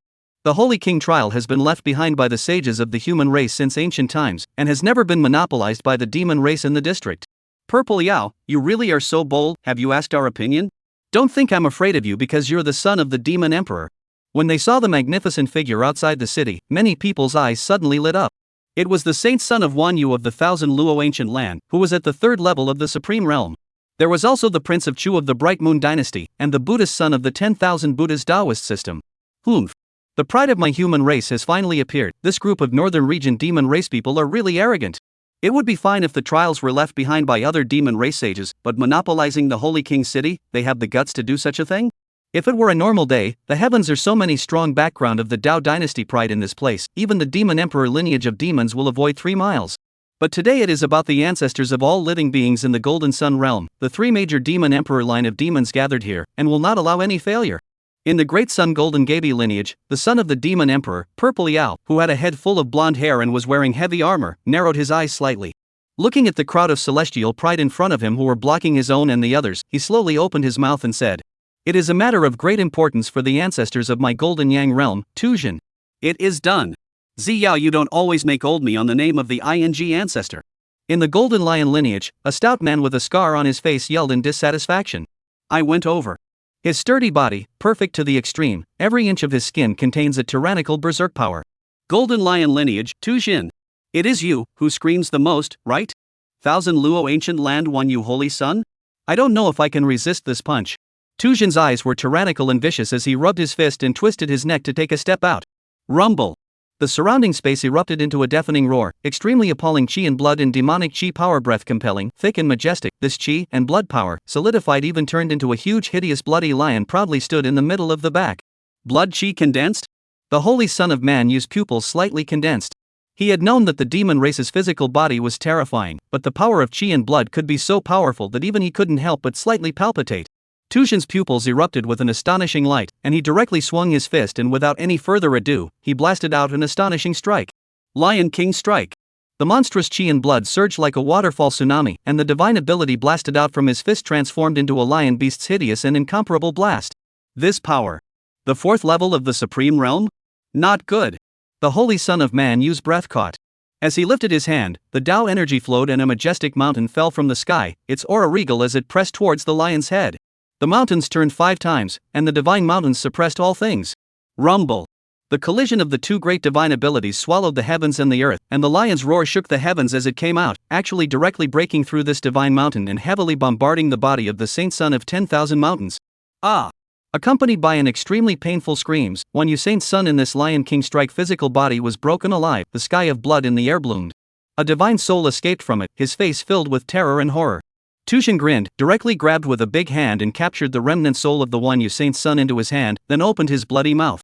The Holy King trial has been left behind by the sages of the human race since ancient times, and has never been monopolized by the demon race in the district. Purple Yao, you really are so bold, have you asked our opinion? Don't think I'm afraid of you because you're the son of the demon emperor. When they saw the magnificent figure outside the city, many people's eyes suddenly lit up. It was the saint son of Wan Yu of the Thousand Luo ancient land, who was at the third level of the supreme realm. There was also the prince of Chu of the Bright Moon dynasty, and the Buddhist son of the 10,000 Buddhist Taoist system. Humph. The pride of my human race has finally appeared. This group of northern region demon race people are really arrogant. It would be fine if the trials were left behind by other demon race sages, but monopolizing the Holy King City, they have the guts to do such a thing? If it were a normal day, the heavens are so many strong background of the Dao dynasty pride in this place, even the demon emperor lineage of demons will avoid 3 miles. But today it is about the ancestors of all living beings in the Golden Sun realm, the 3 major demon emperor line of demons gathered here, and will not allow any failure. In the Great Sun Golden Gaby lineage, the son of the demon emperor, Purple Yao, who had a head full of blonde hair and was wearing heavy armor, narrowed his eyes slightly. Looking at the crowd of celestial pride in front of him who were blocking his own and the others, he slowly opened his mouth and said, "It is a matter of great importance for the ancestors of my Golden Yang realm, Tuzhen." It is done. Ziyao, you don't always make old me on the name of the ING ancestor. In the Golden Lion lineage, a stout man with a scar on his face yelled in dissatisfaction. I went over. His sturdy body, perfect to the extreme, every inch of his skin contains a tyrannical berserk power. Golden Lion lineage, Tuzhen. It is you who screams the most, right? Thousand Luo ancient land Wan Yu holy son? I don't know if I can resist this punch. Tuzhen's eyes were tyrannical and vicious as he rubbed his fist and twisted his neck to take a step out. Rumble. The surrounding space erupted into a deafening roar, extremely appalling chi and blood and demonic chi power, breath compelling, thick and majestic. This chi and blood power, solidified, even turned into a huge hideous bloody lion, proudly stood in the middle of the back. Blood chi condensed? The holy son of man used pupils slightly condensed. He had known that the demon race's physical body was terrifying, but the power of chi and blood could be so powerful that even he couldn't help but slightly palpitate. Tuzhen's pupils erupted with an astonishing light, and he directly swung his fist and without any further ado, he blasted out an astonishing strike. Lion King strike. The monstrous chi and blood surged like a waterfall tsunami, and the divine ability blasted out from his fist transformed into a lion beast's hideous and incomparable blast. This power. The 4th level of the supreme realm? Not good. The holy son of man used breath caught. As he lifted his hand, the Tao energy flowed and a majestic mountain fell from the sky, its aura regal as it pressed towards the lion's head. The mountains turned 5 times, and the divine mountains suppressed all things. Rumble. The collision of the 2 great divine abilities swallowed the heavens and the earth, and the lion's roar shook the heavens as it came out, actually directly breaking through this divine mountain and heavily bombarding the body of the saint son of 10,000 mountains. Ah! Accompanied by an extremely painful screams, Wan Yu Saint's son in this Lion King strike physical body was broken alive, the sky of blood in the air bloomed. A divine soul escaped from it, his face filled with terror and horror. Tuzhen grinned, directly grabbed with a big hand and captured the remnant soul of the Wan Yu Saint's son into his hand, then opened his bloody mouth.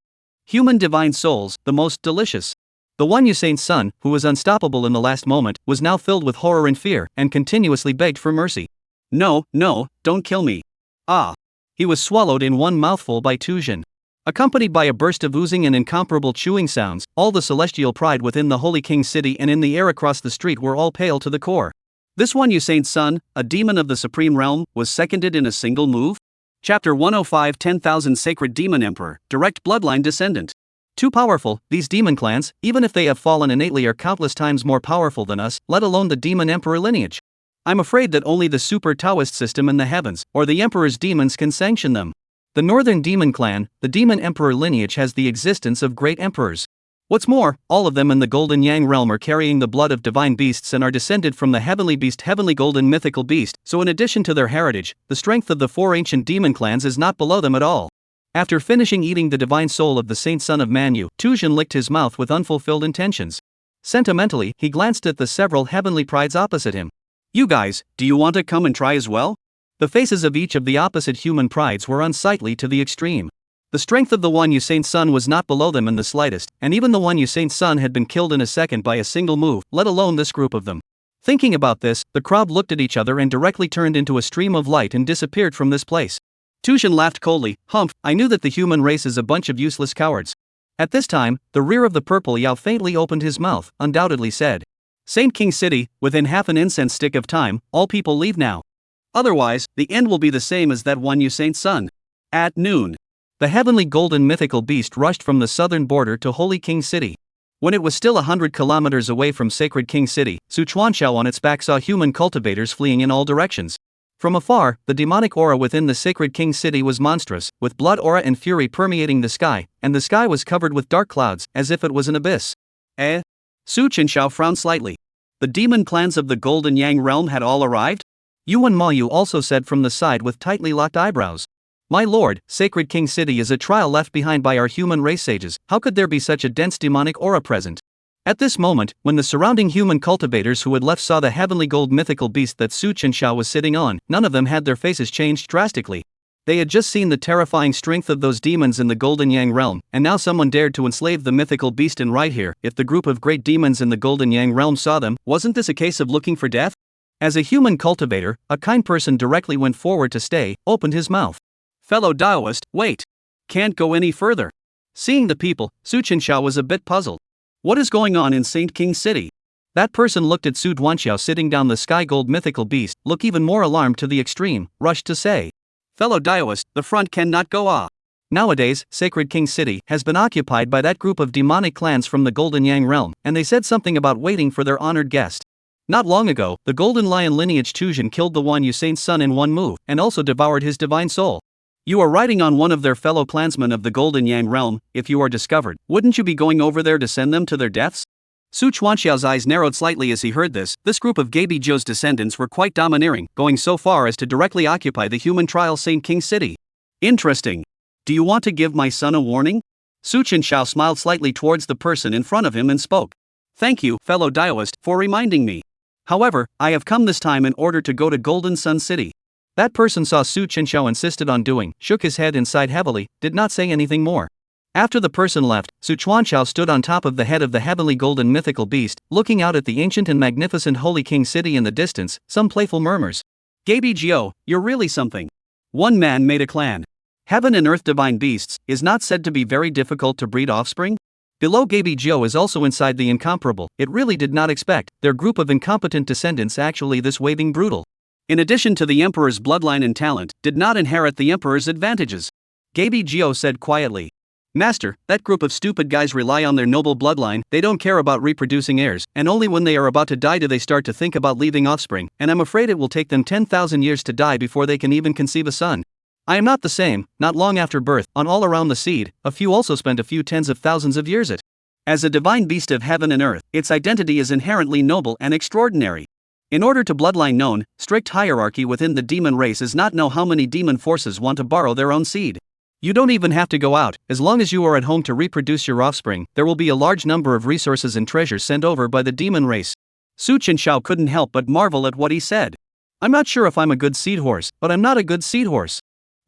Human divine souls, the most delicious. The Wan Yu Saint's son, who was unstoppable in the last moment, was now filled with horror and fear, and continuously begged for mercy. No, don't kill me. Ah! He was swallowed in one mouthful by Tuzhen. Accompanied by a burst of oozing and incomparable chewing sounds, all the celestial pride within the Holy King City and in the air across the street were all pale to the core. This Wan Yu Saint's son, a demon of the supreme realm, was seconded in a single move? Chapter 105 10,000 Sacred Demon Emperor, direct bloodline descendant. Too powerful, these demon clans, even if they have fallen innately, are countless times more powerful than us, let alone the demon emperor lineage. I'm afraid that only the super Taoist system in the heavens, or the emperor's demons can sanction them. The northern demon clan, the demon emperor lineage, has the existence of great emperors. What's more, all of them in the Golden Yang realm are carrying the blood of divine beasts and are descended from the heavenly beast, heavenly golden mythical beast, so in addition to their heritage, the strength of the 4 ancient demon clans is not below them at all. After finishing eating the divine soul of the saint son of Manyu, Tuzhen licked his mouth with unfulfilled intentions. Sentimentally, he glanced at the several heavenly prides opposite him. You guys, do you want to come and try as well? The faces of each of the opposite human prides were unsightly to the extreme. The strength of the Wan Yu Saint's son was not below them in the slightest, and even the Wan Yu Saint's son had been killed in a second by a single move, let alone this group of them. Thinking about this, the crowd looked at each other and directly turned into a stream of light and disappeared from this place. Tuzhen laughed coldly. Humph, I knew that the human race is a bunch of useless cowards. At this time, the rear of the Purple Yao faintly opened his mouth, undoubtedly said. Saint King City, within half an incense stick of time, all people leave now. Otherwise, the end will be the same as that Wan Yu Saint's son. At noon. The heavenly golden mythical beast rushed from the southern border to Holy King City. When it was still 100 kilometers away from Sacred King City, Su Chuanxiao on its back saw human cultivators fleeing in all directions. From afar, the demonic aura within the sacred king city was monstrous, with blood aura and fury permeating the sky, and the sky was covered with dark clouds, as if it was an abyss. Su Chenxiao frowned slightly. The demon clans of the Golden Yang realm had all arrived? Yuan Mayu also said from the side with tightly locked eyebrows. My lord, Sacred King City is a trial left behind by our human race sages. How could there be such a dense demonic aura present? At this moment, when the surrounding human cultivators who had left saw the heavenly gold mythical beast that Su Chenxiao was sitting on, none of them had their faces changed drastically. They had just seen the terrifying strength of those demons in the Golden Yang realm, and now someone dared to enslave the mythical beast. And right here, if the group of great demons in the Golden Yang realm saw them, wasn't this a case of looking for death? As a human cultivator, a kind person directly went forward to stay, opened his mouth. Fellow Daoist, wait. Can't go any further. Seeing the people, Su Chenxiao was a bit puzzled. What is going on in Saint King City? That person looked at Su Duanxiao sitting down the sky gold mythical beast, look even more alarmed to the extreme, rushed to say. Fellow Daoist, the front cannot go off. Nowadays, Sacred King City has been occupied by that group of demonic clans from the Golden Yang realm, and they said something about waiting for their honored guest. Not long ago, the Golden Lion lineage Tuzhen killed the Wan Yusain's son in one move, and also devoured his divine soul. You are riding on one of their fellow clansmen of the Golden Yang realm. If you are discovered, wouldn't you be going over there to send them to their deaths? Su Chuanxiao's eyes narrowed slightly as he heard this. This group of Gabi Zhou's descendants were quite domineering, going so far as to directly occupy the human trial Saint King City. Interesting. Do you want to give my son a warning? Su Chenxiao smiled slightly towards the person in front of him and spoke. Thank you, fellow Daoist, for reminding me. However, I have come this time in order to go to Golden Sun City. That person saw Su Chenxiao insisted on doing, shook his head and sighed heavily, did not say anything more. After the person left, Su Chuanxiao stood on top of the head of the heavenly golden mythical beast, looking out at the ancient and magnificent Holy King City in the distance, some playful murmurs. Gabi Zhou, you're really something. One man made a clan. Heaven and earth divine beasts is not said to be very difficult to breed offspring? Below Gabi Zhou is also inside the incomparable. It really did not expect their group of incompetent descendants actually this waving brutal. In addition to the emperor's bloodline and talent, did not inherit the emperor's advantages. Gabi Zhou said quietly. Master, that group of stupid guys rely on their noble bloodline, they don't care about reproducing heirs, and only when they are about to die do they start to think about leaving offspring, and I'm afraid it will take them 10,000 years to die before they can even conceive a son. I am not the same, not long after birth, on all around the seed, a few also spend a few tens of thousands of years it. As a divine beast of heaven and earth, its identity is inherently noble and extraordinary. In order to bloodline known, strict hierarchy within the demon race is not know how many demon forces want to borrow their own seed. You don't even have to go out, as long as you are at home to reproduce your offspring, there will be a large number of resources and treasures sent over by the demon race. Su Chenxiao couldn't help but marvel at what he said. I'm not sure if I'm a good seed horse, but I'm not a good seed horse.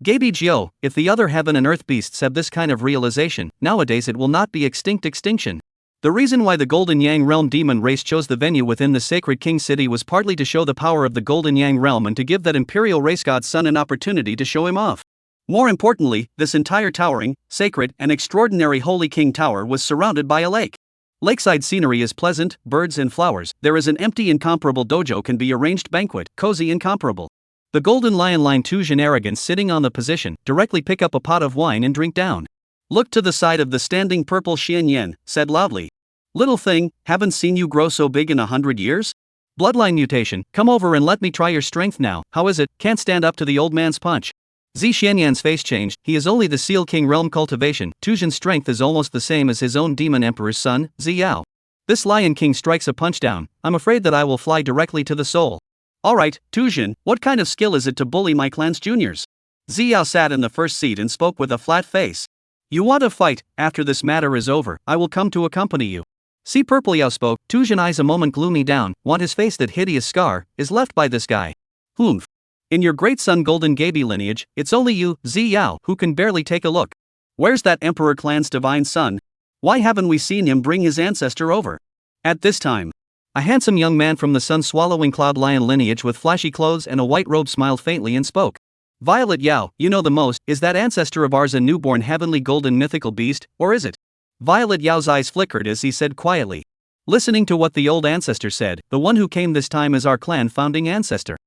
Gabi Zhou, if the other heaven and earth beasts have this kind of realization, nowadays it will not be extinction. The reason why the Golden Yang realm demon race chose the venue within the Sacred King City was partly to show the power of the Golden Yang realm and to give that imperial race god's son an opportunity to show him off. More importantly, this entire towering, sacred, and extraordinary Holy King Tower was surrounded by a lake. Lakeside scenery is pleasant, birds and flowers. There is an empty incomparable dojo can be arranged banquet, cozy incomparable. The Golden Lion line Tuzhen arrogance sitting on the position, directly pick up a pot of wine and drink down. Looked to the side of the standing purple Shien, said loudly. Little thing, haven't seen you grow so big in 100 years? Bloodline mutation, come over and let me try your strength now, how is it, can't stand up to the old man's punch. Zi Xianyan's face changed, he is only the Seal King realm cultivation, Tuzhen's strength is almost the same as his own demon emperor's son, Zi Yao. This Lion King strikes a punch down, I'm afraid that I will fly directly to the soul. Alright, Tuzhen, what kind of skill is it to bully my clan's juniors? Zi Yao sat in the first seat and spoke with a flat face. You want to fight, after this matter is over, I will come to accompany you. See Purple Yao spoke, Tuzhen eyes a moment gloomy down, want his face that hideous scar, is left by this guy. Humph. In your great son Golden Gabi lineage, it's only you, Zi Yao, who can barely take a look. Where's that emperor clan's divine son? Why haven't we seen him bring his ancestor over? At this time, a handsome young man from the sun-swallowing cloud lion lineage with flashy clothes and a white robe smiled faintly and spoke. Violet Yao, you know the most, is that ancestor of ours a newborn heavenly golden mythical beast, or is it? Violet Yao's eyes flickered as he said quietly. Listening to what the old ancestor said, the one who came this time is our clan founding ancestor.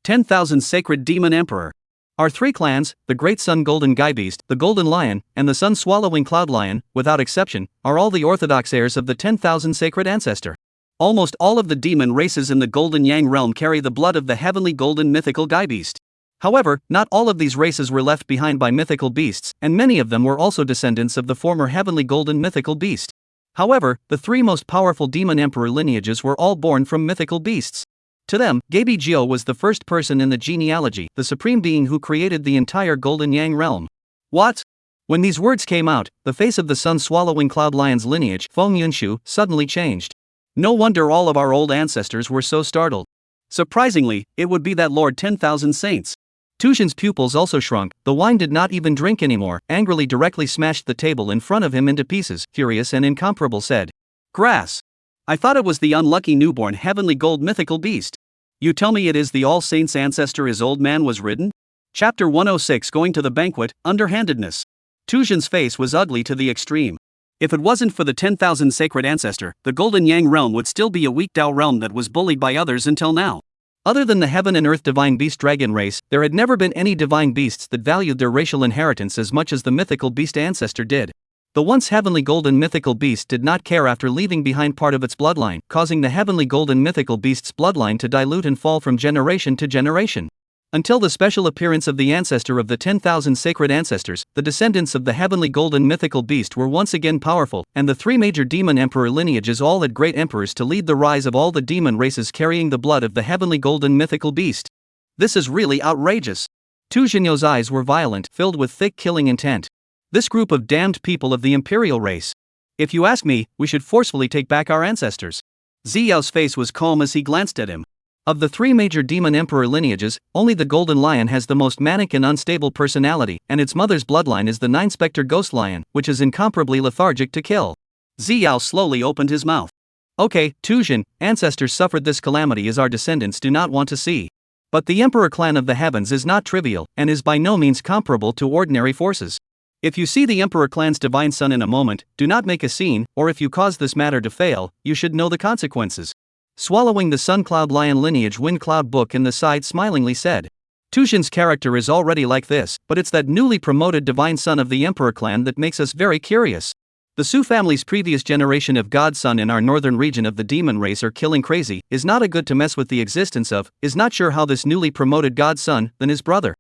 10,000 sacred demon emperor. Our three clans, the Great Sun Golden Guy Beast, the Golden Lion, and the Sun-swallowing Cloud Lion, without exception, are all the orthodox heirs of the 10,000 sacred ancestor. Almost all of the demon races in the Golden Yang realm carry the blood of the heavenly golden mythical guy beast. However, not all of these races were left behind by mythical beasts, and many of them were also descendants of the former heavenly golden mythical beast. However, the three most powerful demon emperor lineages were all born from mythical beasts. To them, Gabi Jiu was the first person in the genealogy, the supreme being who created the entire Golden Yang realm. What? When these words came out, the face of the sun-swallowing cloud lion's lineage, Feng Yunshu, suddenly changed. No wonder all of our old ancestors were so startled. Surprisingly, it would be that Lord 10,000 Saints. Tuzhen's pupils also shrunk. The wine did not even drink anymore, angrily directly smashed the table in front of him into pieces, furious and incomparable said. Grass. I thought it was the unlucky newborn heavenly gold mythical beast. You tell me it is the All Saints ancestor his old man was ridden? Chapter 106 Going to the Banquet, Underhandedness. Tuzhen's face was ugly to the extreme. If it wasn't for the 10,000 sacred ancestor, the Golden Yang realm would still be a weak Dao realm that was bullied by others until now. Other than the heaven and earth divine beast dragon race, there had never been any divine beasts that valued their racial inheritance as much as the mythical beast ancestor did. The once heavenly golden mythical beast did not care after leaving behind part of its bloodline, causing the heavenly golden mythical beast's bloodline to dilute and fall from generation to generation. Until the special appearance of the ancestor of the 10,000 sacred ancestors, the descendants of the heavenly golden mythical beast were once again powerful, and the three major demon emperor lineages all had great emperors to lead the rise of all the demon races carrying the blood of the heavenly golden mythical beast. This is really outrageous. Tu Zhenyo's eyes were violent, filled with thick killing intent. This group of damned people of the imperial race. If you ask me, we should forcefully take back our ancestors. Ziyao's face was calm as he glanced at him. Of the three major demon emperor lineages, only the golden lion has the most manic and unstable personality, and its mother's bloodline is the nine-specter ghost lion, which is incomparably lethargic to kill. Ziyao slowly opened his mouth. Okay, Tuzhen, ancestors suffered this calamity as our descendants do not want to see. But the emperor clan of the heavens is not trivial, and is by no means comparable to ordinary forces. If you see the Emperor clan's divine son in a moment, do not make a scene, or if you cause this matter to fail, you should know the consequences. Swallowing the Sun Cloud Lion lineage Wind Cloud book in the side smilingly said. Tuzhen's character is already like this, but it's that newly promoted divine son of the Emperor clan that makes us very curious. The Su family's previous generation of God Son in our northern region of the demon race are killing crazy, is not a good to mess with the existence of, is not sure how this newly promoted God Son, than his brother.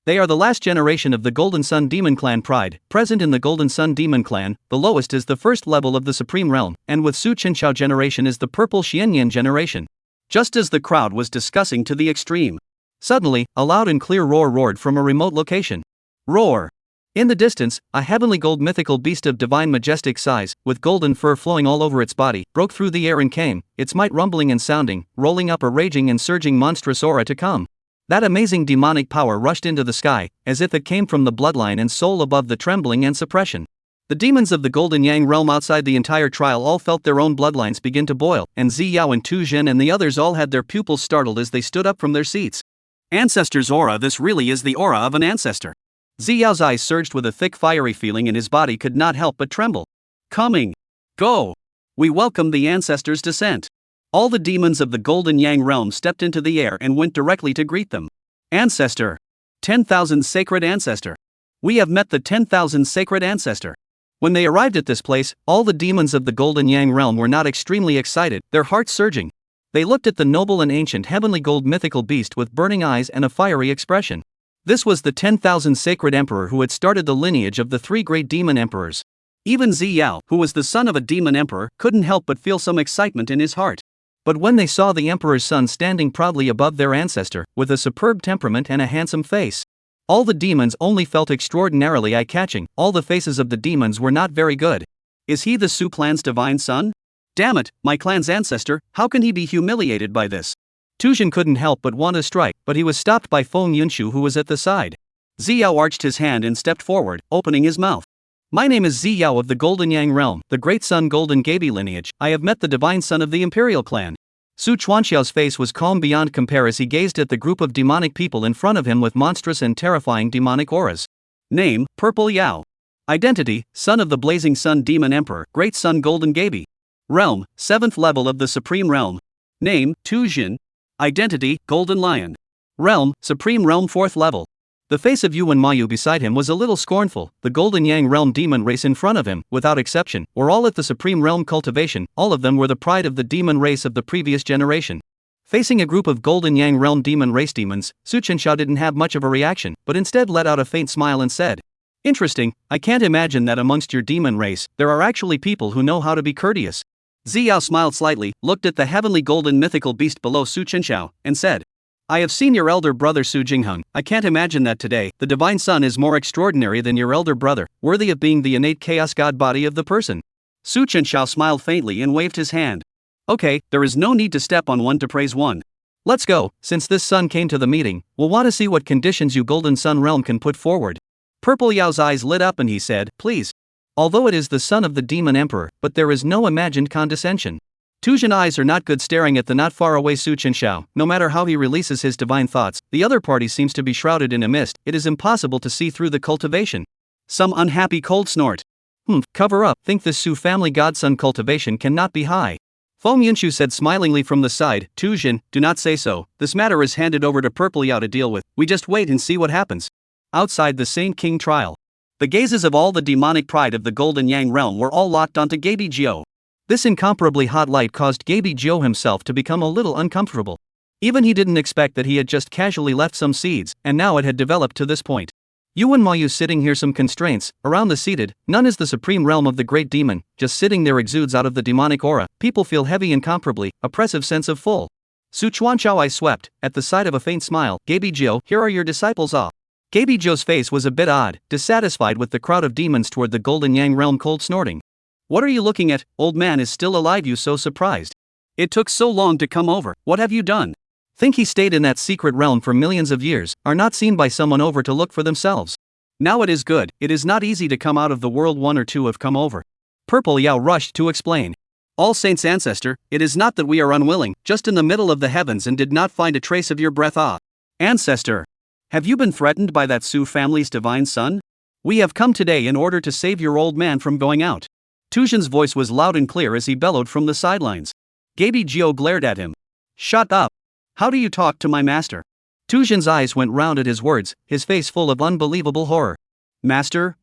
They are the last generation of the Golden Sun Demon Clan Pride, present in the Golden Sun Demon Clan. The lowest is the first level of the Supreme Realm, and with Su Chenxiao generation is the Purple Xianyan generation. Just as the crowd was discussing to the extreme. Suddenly, a loud and clear roar roared from a remote location. Roar! In the distance, a heavenly gold mythical beast of divine majestic size, with golden fur flowing all over its body, broke through the air and came, its might rumbling and sounding, rolling up a raging and surging monstrous aura to come. That amazing demonic power rushed into the sky, as if it came from the bloodline and soul above the trembling and suppression. The demons of the Golden Yang realm outside the entire trial all felt their own bloodlines begin to boil, and Ziyao and Tu Zhen and the others all had their pupils startled as they stood up from their seats. Ancestor's aura. This really is the aura of an ancestor. Ziyao's eyes surged with a thick fiery feeling and his body could not help but tremble. Coming! Go! We welcome the ancestor's descent. All the demons of the Golden Yang realm stepped into the air and went directly to greet them. Ancestor! 10,000 sacred ancestor! We have met the 10,000 sacred ancestor! When they arrived at this place, all the demons of the Golden Yang realm were not extremely excited, their hearts surging. They looked at the noble and ancient heavenly gold mythical beast with burning eyes and a fiery expression. This was the 10,000 sacred emperor who had started the lineage of the three great demon emperors. Even Ziyao, who was the son of a demon emperor, couldn't help but feel some excitement in his heart. But when they saw the emperor's son standing proudly above their ancestor, with a superb temperament and a handsome face, all the demons only felt extraordinarily eye-catching. All the faces of the demons were not very good. Is he the Su clan's divine son? Damn it, my clan's ancestor, how can he be humiliated by this? Tuzhen couldn't help but want to strike, but he was stopped by Feng Yunshu who was at the side. Ziyao arched his hand and stepped forward, opening his mouth. My name is Ziyao of the Golden Yang realm, the great son Golden Gabi lineage. I have met the divine son of the imperial clan. Su Chuanxiao's face was calm beyond compare as he gazed at the group of demonic people in front of him with monstrous and terrifying demonic auras. Name, Purple Yao. Identity, son of the Blazing Sun Demon Emperor, great son Golden Gabi. Realm, 7th level of the Supreme Realm. Name, Tu Zhen. Identity, Golden Lion. Realm, Supreme Realm 4th level. The face of Yuan Mayu beside him was a little scornful. The Golden Yang realm demon race in front of him, without exception, were all at the supreme realm cultivation. All of them were the pride of the demon race of the previous generation. Facing a group of Golden Yang realm demon race demons, Chenxiao didn't have much of a reaction, but instead let out a faint smile and said, "Interesting, I can't imagine that amongst your demon race, there are actually people who know how to be courteous." Ziyao smiled slightly, looked at the heavenly golden mythical beast below Chenxiao, and said, "I have seen your elder brother Su Jingheng. I can't imagine that today, the divine son is more extraordinary than your elder brother, worthy of being the innate chaos god body of the person." Su Chenxiao smiled faintly and waved his hand. "Okay, there is no need to step on one to praise one. Let's go, since this son came to the meeting, we'll want to see what conditions you Golden Sun realm can put forward." Purple Yao's eyes lit up and he said, "Please." Although it is the son of the demon emperor, but there is no imagined condescension. Tuzhan eyes are not good staring at the not far away Su Chenxiao. No matter how he releases his divine thoughts, the other party seems to be shrouded in a mist. It is impossible to see through the cultivation. Some unhappy cold snort. Cover up, think this Su family godson cultivation cannot be high. Feng Yunshu said smilingly from the side, "Tuzhan, do not say so, this matter is handed over to Purple Yao to deal with, we just wait and see what happens." Outside the Saint King trial, the gazes of all the demonic pride of the Golden Yang realm were all locked onto Gaby Jiao. This incomparably hot light caused Gaby Jiao himself to become a little uncomfortable. Even he didn't expect that he had just casually left some seeds, and now it had developed to this point. Yuan Mayu sitting here, some constraints, around the seated, none is the supreme realm of the great demon, just sitting there exudes out of the demonic aura, people feel heavy incomparably, oppressive sense of full. Su Chuanchao eyes swept, at the sight of a faint smile, "Gaby Jiao, here are your disciples off." Gaby Jiao's face was a bit odd, dissatisfied with the crowd of demons toward the Golden Yang realm cold snorting. "What are you looking at, old man is still alive, you so surprised? It took so long to come over, what have you done? Think he stayed in that secret realm for millions of years, are not seen by someone over to look for themselves. Now it is good, it is not easy to come out of the world, one or two have come over." Purple Yao rushed to explain. "All Saints ancestor, it is not that we are unwilling, just in the middle of the heavens and did not find a trace of your breath Ancestor, have you been threatened by that Su family's divine son? We have come today in order to save your old man from going out." Tuzhan's voice was loud and clear as he bellowed from the sidelines. Gaby Jiao glared at him. "Shut up! How do you talk to my master?" Tuzhan's eyes went round at his words, his face full of unbelievable horror. Master?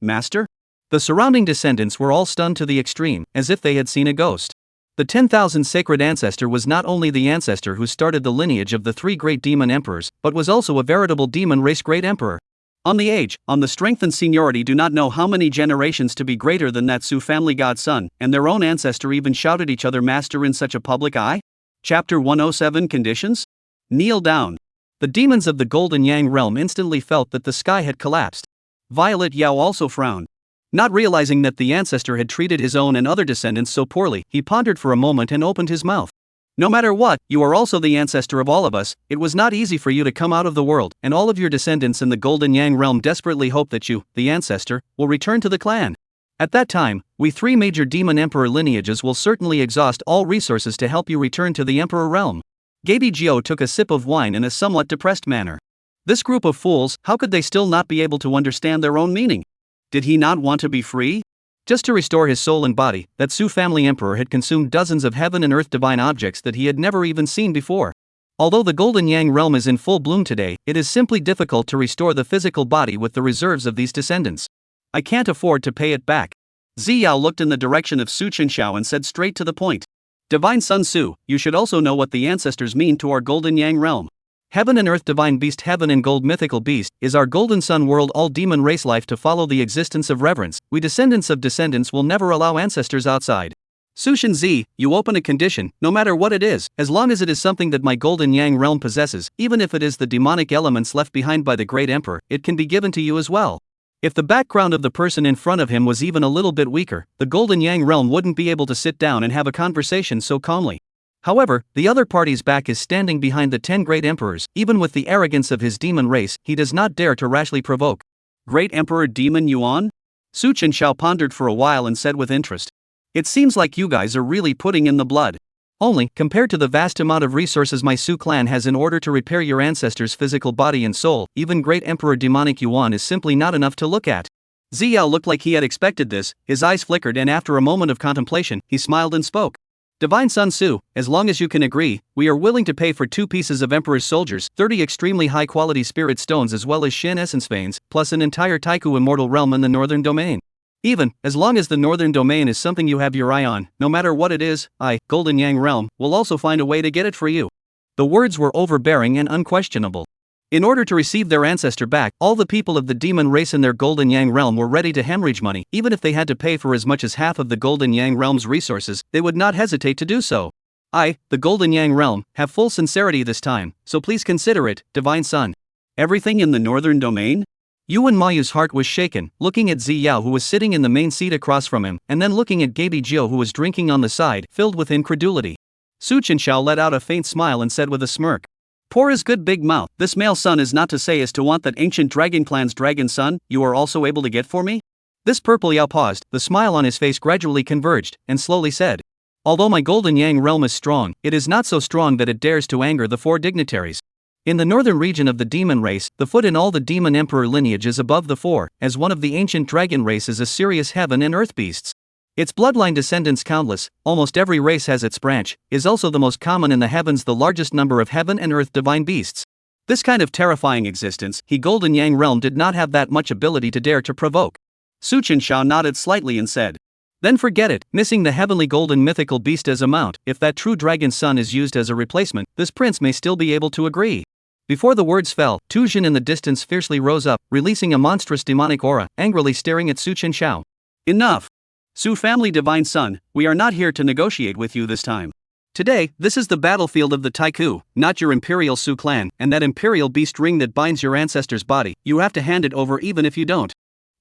The surrounding descendants were all stunned to the extreme, as if they had seen a ghost. The 10,000 sacred ancestor was not only the ancestor who started the lineage of the three great demon emperors, but was also a veritable demon race great emperor. On the age, on the strength and seniority, do not know how many generations to be greater than that Su family godson, and their own ancestor even shouted each other master in such a public eye? Chapter 107 Conditions? Kneel down. The demons of the Golden Yang realm instantly felt that the sky had collapsed. Violet Yao also frowned. Not realizing that the ancestor had treated his own and other descendants so poorly, he pondered for a moment and opened his mouth. "No matter what, you are also the ancestor of all of us. It was not easy for you to come out of the world, and all of your descendants in the Golden Yang realm desperately hope that you, the ancestor, will return to the clan. At that time, we three major demon emperor lineages will certainly exhaust all resources to help you return to the emperor realm." Gaby Jiao took a sip of wine in a somewhat depressed manner. This group of fools, how could they still not be able to understand their own meaning? Did he not want to be free? Just to restore his soul and body, that Su family emperor had consumed dozens of heaven and earth divine objects that he had never even seen before. Although the Golden Yang realm is in full bloom today, it is simply difficult to restore the physical body with the reserves of these descendants. "I can't afford to pay it back." Ziyao looked in the direction of Su Chenxiao and said straight to the point. "Divine Sun Su, you should also know what the ancestors mean to our Golden Yang realm. Heaven and earth divine beast, heaven and gold mythical beast, is our golden sun world, all demon race life to follow the existence of reverence. We descendants of descendants will never allow ancestors outside. Sushin Z, you open a condition, no matter what it is, as long as it is something that my Golden Yang realm possesses, even if it is the demonic elements left behind by the great emperor, it can be given to you as well." If the background of the person in front of him was even a little bit weaker, the Golden Yang realm wouldn't be able to sit down and have a conversation so calmly. However, the other party's back is standing behind the 10 great emperors. Even with the arrogance of his demon race, he does not dare to rashly provoke. "Great Emperor Demon Yuan?" Su Chenxiao pondered for a while and said with interest. "It seems like you guys are really putting in the blood. Only, compared to the vast amount of resources my Su clan has in order to repair your ancestors' physical body and soul, even Great Emperor Demonic Yuan is simply not enough to look at." Ziyao looked like he had expected this, his eyes flickered, and after a moment of contemplation, he smiled and spoke. Divine Sun Su, as long as you can agree, we are willing to pay for 2 pieces of Emperor's soldiers, 30 extremely high-quality spirit stones as well as Shien essence veins, plus an entire Taiku immortal realm in the northern domain. Even, as long as the northern domain is something you have your eye on, no matter what it is, Golden Yang realm, will also find a way to get it for you. The words were overbearing and unquestionable. In order to receive their ancestor back, all the people of the demon race in their Golden Yang realm were ready to hemorrhage money. Even if they had to pay for as much as half of the Golden Yang realm's resources, they would not hesitate to do so. The Golden Yang realm, have full sincerity this time, so please consider it, Divine Sun. Everything in the northern domain? Yuan Mayu's heart was shaken, looking at Ziyao who was sitting in the main seat across from him, and then looking at Gaby Jiu who was drinking on the side, filled with incredulity. Chenxiao let out a faint smile and said with a smirk, "Pour his good big mouth, this male son is not to say as to want that ancient dragon clan's dragon son, you are also able to get for me?" This purple Yao paused, the smile on his face gradually converged, and slowly said, "Although my Golden Yang realm is strong, it is not so strong that it dares to anger the 4 dignitaries. In the northern region of the demon race, the foot in all the demon emperor lineage is above the 4, as one of the ancient dragon race is a serious heaven and earth beasts. Its bloodline descendants countless, almost every race has its branch, is also the most common in the heavens, the largest number of heaven and earth divine beasts. This kind of terrifying existence, he Golden Yang realm did not have that much ability to dare to provoke." Chenxiao nodded slightly and said, "Then forget it, missing the heavenly golden mythical beast as a mount, if that true dragon son is used as a replacement, this prince may still be able to agree." Before the words fell, Tuzhen in the distance fiercely rose up, releasing a monstrous demonic aura, angrily staring at Chenxiao. "Enough! Su family divine son, we are not here to negotiate with you this time. Today, this is the battlefield of the Taiku, not your imperial Su clan, and that imperial beast ring that binds your ancestor's body, you have to hand it over even if you don't."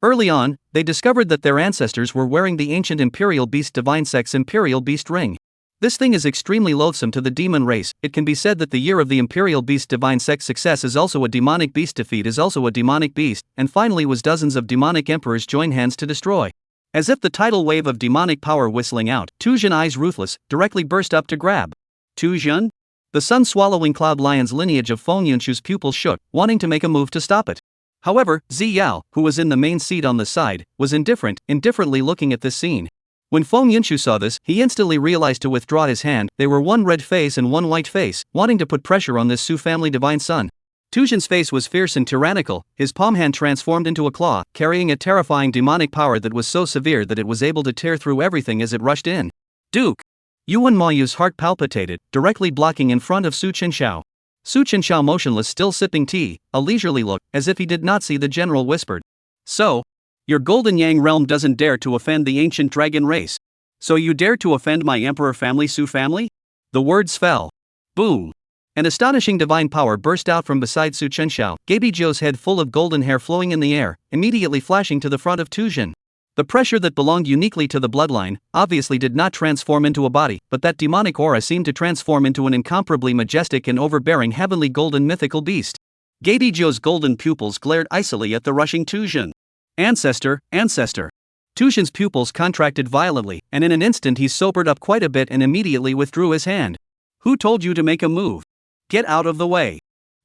Early on, they discovered that their ancestors were wearing the ancient imperial beast divine sect's imperial beast ring. This thing is extremely loathsome to the demon race. It can be said that the year of the Imperial Beast Divine Sect's success is also a demonic beast defeat is also a demonic beast, and finally was dozens of demonic emperors join hands to destroy. As if the tidal wave of demonic power whistling out, Tuzhen eyes ruthless, directly burst up to grab. Tuzhen? The sun-swallowing cloud lion's lineage of Feng Yunshu's pupils shook, wanting to make a move to stop it. However, Ziyao, who was in the main seat on the side, was indifferently looking at this scene. When Feng Yunshu saw this, he instantly realized to withdraw his hand. They were one red face and one white face, wanting to put pressure on this Su family divine son. Tuzhen's face was fierce and tyrannical, his palm hand transformed into a claw, carrying a terrifying demonic power that was so severe that it was able to tear through everything as it rushed in. Duke! Yuan Mayu's heart palpitated, directly blocking in front of Chenxiao. Chenxiao motionless, still sipping tea, a leisurely look, as if he did not see the general, whispered, "So? Your Golden Yang realm doesn't dare to offend the ancient dragon race. So you dare to offend my emperor family Su family?" The words fell. Boom! An astonishing divine power burst out from beside Chenxiao, Gaby Jiu's head full of golden hair flowing in the air, immediately flashing to the front of Tuzhen. The pressure that belonged uniquely to the bloodline, obviously did not transform into a body, but that demonic aura seemed to transform into an incomparably majestic and overbearing heavenly golden mythical beast. Gaby Jiu's golden pupils glared icily at the rushing Tuzhen. Ancestor, ancestor. Tuzhen's pupils contracted violently, and in an instant he sobered up quite a bit and immediately withdrew his hand. "Who told you to make a move? Get out of the way!"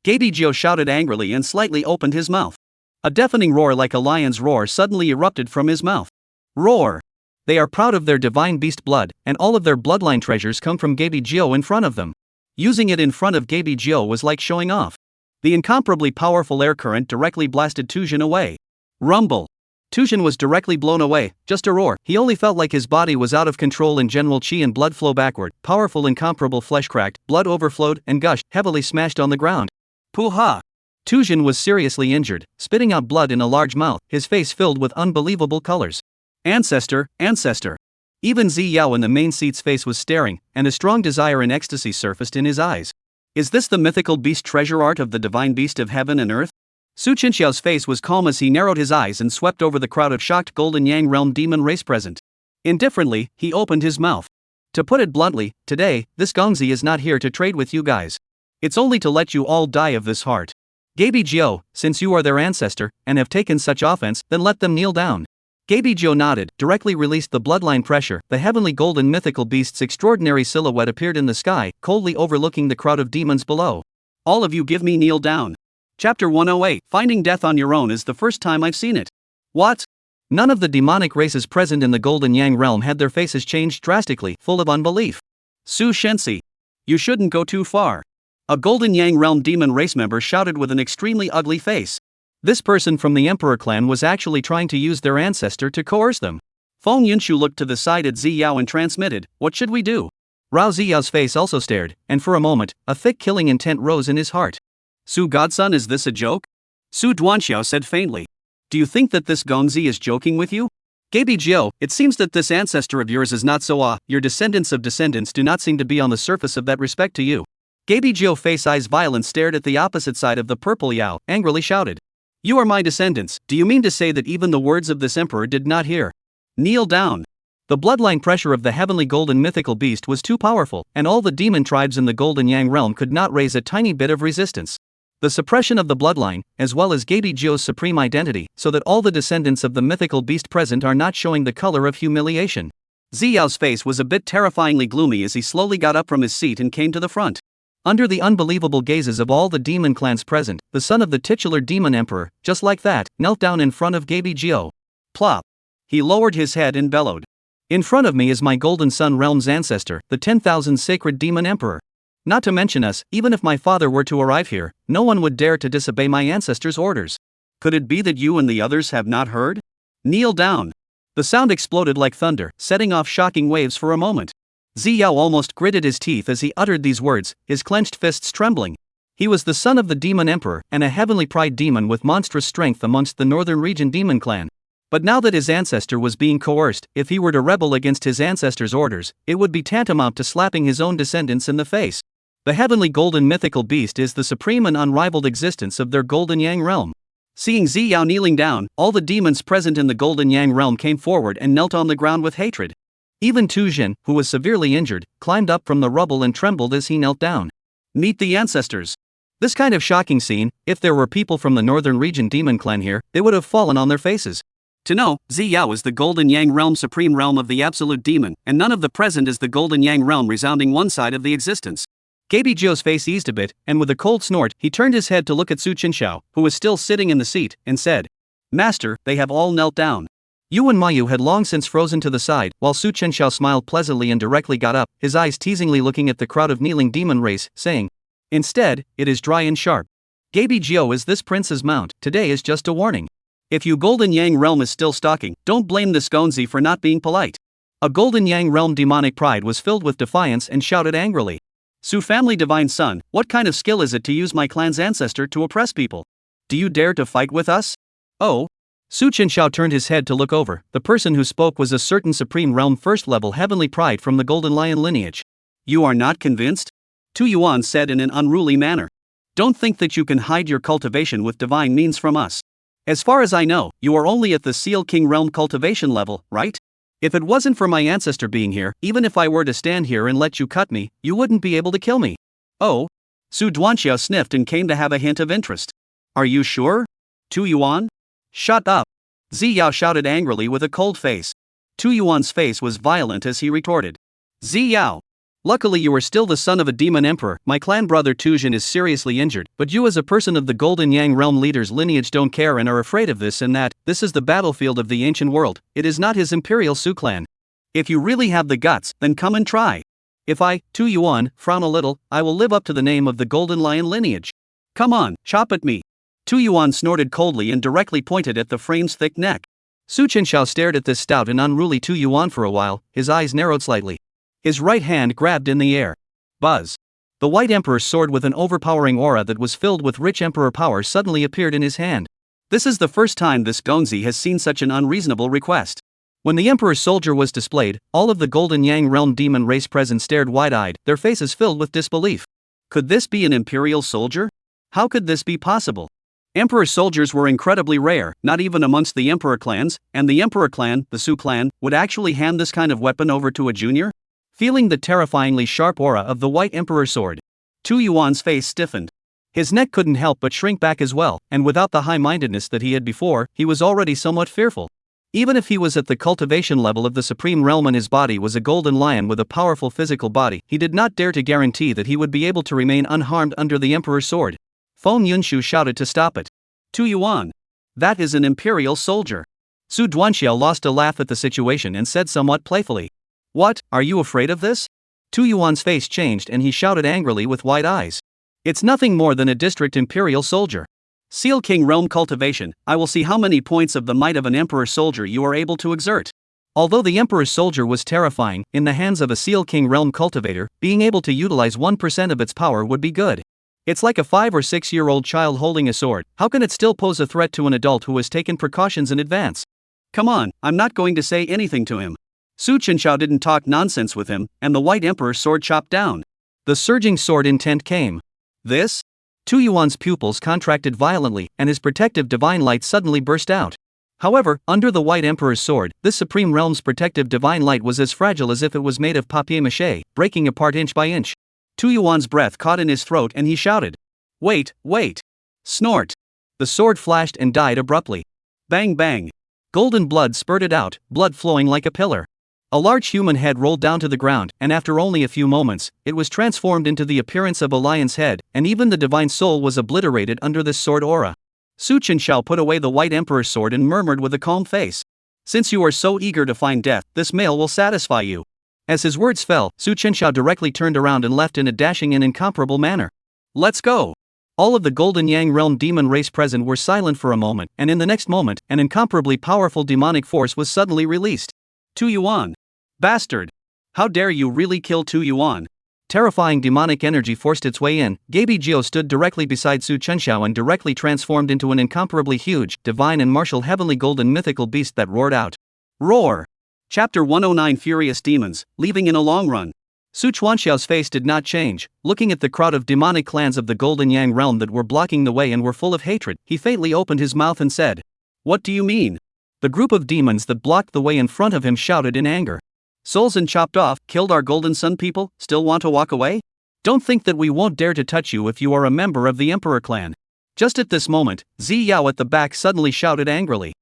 Gaby Jiu shouted angrily and slightly opened his mouth. A deafening roar like a lion's roar suddenly erupted from his mouth. Roar! They are proud of their divine beast blood, and all of their bloodline treasures come from Gaby Jiu in front of them. Using it in front of Gaby Jiu was like showing off. The incomparably powerful air current directly blasted Tuzhen away. Rumble! Tuzhen was directly blown away, just a roar. He only felt like his body was out of control in general chi and blood flow backward. Powerful incomparable flesh cracked, blood overflowed and gushed, heavily smashed on the ground. Poo-ha! Tuzhen was seriously injured, spitting out blood in a large mouth, his face filled with unbelievable colors. Ancestor, ancestor! Even Ziyao in the main seat's face was staring, and a strong desire and ecstasy surfaced in his eyes. Is this the mythical beast treasure art of the divine beast of heaven and earth? Chenxiao's face was calm as he narrowed his eyes and swept over the crowd of shocked Golden Yang realm demon race present. Indifferently, he opened his mouth. To put it bluntly, today, this Gongzi is not here to trade with you guys. It's only to let you all die of this heart. Gaby Jiu, since you are their ancestor, and have taken such offense, then let them kneel down. Gaby Jiu nodded, directly released the bloodline pressure. The heavenly golden mythical beast's extraordinary silhouette appeared in the sky, coldly overlooking the crowd of demons below. All of you give me kneel down. Chapter 108, Finding Death on Your Own is the first time I've seen it. What? None of the demonic races present in the Golden Yang realm had their faces changed drastically, full of unbelief. Su Shensi. You shouldn't go too far. A Golden Yang realm demon race member shouted with an extremely ugly face. This person from the Emperor clan was actually trying to use their ancestor to coerce them. Feng Yunshu looked to the side at Ziyao and transmitted, "What should we do?" Rao Ziyao's face also stared, and for a moment, a thick killing intent rose in his heart. Su Godson, is this a joke? Su Duanxiao said faintly. Do you think that this Gongzi is joking with you? Gaby Jiao, it seems that this ancestor of yours is not so your descendants of descendants do not seem to be on the surface of that respect to you. Gaby Jiao face eyes violent stared at the opposite side of the purple Yao, angrily shouted. You are my descendants, do you mean to say that even the words of this emperor did not hear? Kneel down. The bloodline pressure of the heavenly golden mythical beast was too powerful, and all the demon tribes in the Golden Yang realm could not raise a tiny bit of resistance. The suppression of the bloodline, as well as Gaby Jiao's supreme identity, so that all the descendants of the mythical beast present are not showing the color of humiliation. Ziyao's face was a bit terrifyingly gloomy as he slowly got up from his seat and came to the front. Under the unbelievable gazes of all the demon clans present, the son of the titular demon emperor, just like that, knelt down in front of Gaby Jiao. Plop. He lowered his head and bellowed. In front of me is my Golden Sun realm's ancestor, the 10,000 sacred demon emperor. Not to mention us, even if my father were to arrive here, no one would dare to disobey my ancestor's orders. Could it be that you and the others have not heard? Kneel down. The sound exploded like thunder, setting off shocking waves for a moment. Ziyao almost gritted his teeth as he uttered these words, his clenched fists trembling. He was the son of the demon emperor and a heavenly pride demon with monstrous strength amongst the northern region demon clan. But now that his ancestor was being coerced, if he were to rebel against his ancestor's orders, it would be tantamount to slapping his own descendants in the face. The heavenly golden mythical beast is the supreme and unrivaled existence of their Golden Yang realm. Seeing Ziyao kneeling down, all the demons present in the Golden Yang realm came forward and knelt on the ground with hatred. Even Tu Jin, who was severely injured, climbed up from the rubble and trembled as he knelt down. Meet the ancestors. This kind of shocking scene, if there were people from the northern region demon clan here, they would have fallen on their faces. To know, Ziyao is the Golden Yang realm supreme realm of the absolute demon, and none of the present is the Golden Yang realm resounding one side of the existence. Gaby Jiao's face eased a bit, and with a cold snort, he turned his head to look at Su Chenxiao, who was still sitting in the seat, and said, Master, they have all knelt down. Yuan Mayu had long since frozen to the side, while Su Chenxiao smiled pleasantly and directly got up, his eyes teasingly looking at the crowd of kneeling demon race, saying, Instead, it is dry and sharp. Gaby Jiao is this prince's mount, today is just a warning. If you Golden Yang realm is still stalking, don't blame this Gonzi for not being polite. A Golden Yang realm demonic pride was filled with defiance and shouted angrily. Su family divine son, what kind of skill is it to use my clan's ancestor to oppress people? Do you dare to fight with us? Oh? Su Chenxiao turned his head to look over. The person who spoke was a certain supreme realm first level heavenly pride from the Golden Lion lineage. You are not convinced? Tu Yuan said in an unruly manner. Don't think that you can hide your cultivation with divine means from us. As far as I know, you are only at the Seal King realm cultivation level, right? If it wasn't for my ancestor being here, even if I were to stand here and let you cut me, you wouldn't be able to kill me. Oh? Su Duanxiao sniffed and came to have a hint of interest. Are you sure? Tu Yuan? Shut up! Ziyao shouted angrily with a cold face. Tu Yuan's face was violent as he retorted. Ziyao! Luckily you are still the son of a demon emperor, my clan brother Tu Jin is seriously injured, but you as a person of the Golden Yang realm leader's lineage don't care and are afraid of this and that. This is the battlefield of the ancient world, it is not his imperial Su clan. If you really have the guts, then come and try. If I, Tu Yuan, frown a little, I will live up to the name of the Golden Lion lineage. Come on, chop at me. Tu Yuan snorted coldly and directly pointed at the frame's thick neck. Su Chenxiao stared at this stout and unruly Tu Yuan for a while, his eyes narrowed slightly. His right hand grabbed in the air. Buzz. The white emperor's sword with an overpowering aura that was filled with rich emperor power suddenly appeared in his hand. This is the first time this Gonzi has seen such an unreasonable request. When the emperor's soldier was displayed, all of the Golden Yang realm demon race present stared wide-eyed, their faces filled with disbelief. Could this be an imperial soldier? How could this be possible? Emperor soldiers were incredibly rare, not even amongst the emperor clans, and the emperor clan, the Su clan, would actually hand this kind of weapon over to a junior? Feeling the terrifyingly sharp aura of the white emperor's sword, Tu Yuan's face stiffened. His neck couldn't help but shrink back as well, and without the high-mindedness that he had before, he was already somewhat fearful. Even if he was at the cultivation level of the supreme realm and his body was a golden lion with a powerful physical body, he did not dare to guarantee that he would be able to remain unharmed under the emperor's sword. Feng Yunshu shouted to stop it. Tu Yuan. That is an imperial soldier. Su Duanxiao lost a laugh at the situation and said somewhat playfully. What, are you afraid of this? Tu Yuan's face changed and he shouted angrily with wide eyes. It's nothing more than a district imperial soldier. Seal King Realm Cultivation, I will see how many points of the might of an Emperor soldier you are able to exert. Although the Emperor's soldier was terrifying, in the hands of a Seal King Realm cultivator, being able to utilize 1% of its power would be good. It's like a 5 or 6-year-old child holding a sword. How can it still pose a threat to an adult who has taken precautions in advance? Come on, I'm not going to say anything to him. Chenxiao didn't talk nonsense with him, and the White Emperor's sword chopped down. The surging sword intent came. This? Tu Yuan's pupils contracted violently, and his protective divine light suddenly burst out. However, under the White Emperor's sword, this Supreme Realm's protective divine light was as fragile as if it was made of papier-mâché, breaking apart inch by inch. Tu Yuan's breath caught in his throat and he shouted. Wait, wait! Snort! The sword flashed and died abruptly. Bang bang! Golden blood spurted out, blood flowing like a pillar. A large human head rolled down to the ground, and after only a few moments, it was transformed into the appearance of a lion's head, and even the divine soul was obliterated under this sword aura. Chenxiao put away the White Emperor's sword and murmured with a calm face. Since you are so eager to find death, this mail will satisfy you. As his words fell, Chenxiao directly turned around and left in a dashing and incomparable manner. Let's go! All of the Golden Yang realm demon race present were silent for a moment, and in the next moment, an incomparably powerful demonic force was suddenly released. Tu Yuan! Bastard! How dare you really kill Tu Yuan? Terrifying demonic energy forced its way in. Gaby Jiu stood directly beside Chenxiao and directly transformed into an incomparably huge, divine and martial heavenly golden mythical beast that roared out. Roar! Chapter 109 Furious Demons, leaving in a long run. Chenxiao's face did not change. Looking at the crowd of demonic clans of the Golden Yang realm that were blocking the way and were full of hatred, he faintly opened his mouth and said, What do you mean? The group of demons that blocked the way in front of him shouted in anger. Souls and chopped off, killed our Golden Sun people, still want to walk away? Don't think that we won't dare to touch you if you are a member of the Emperor clan. Just at this moment, Zi Yao at the back suddenly shouted angrily.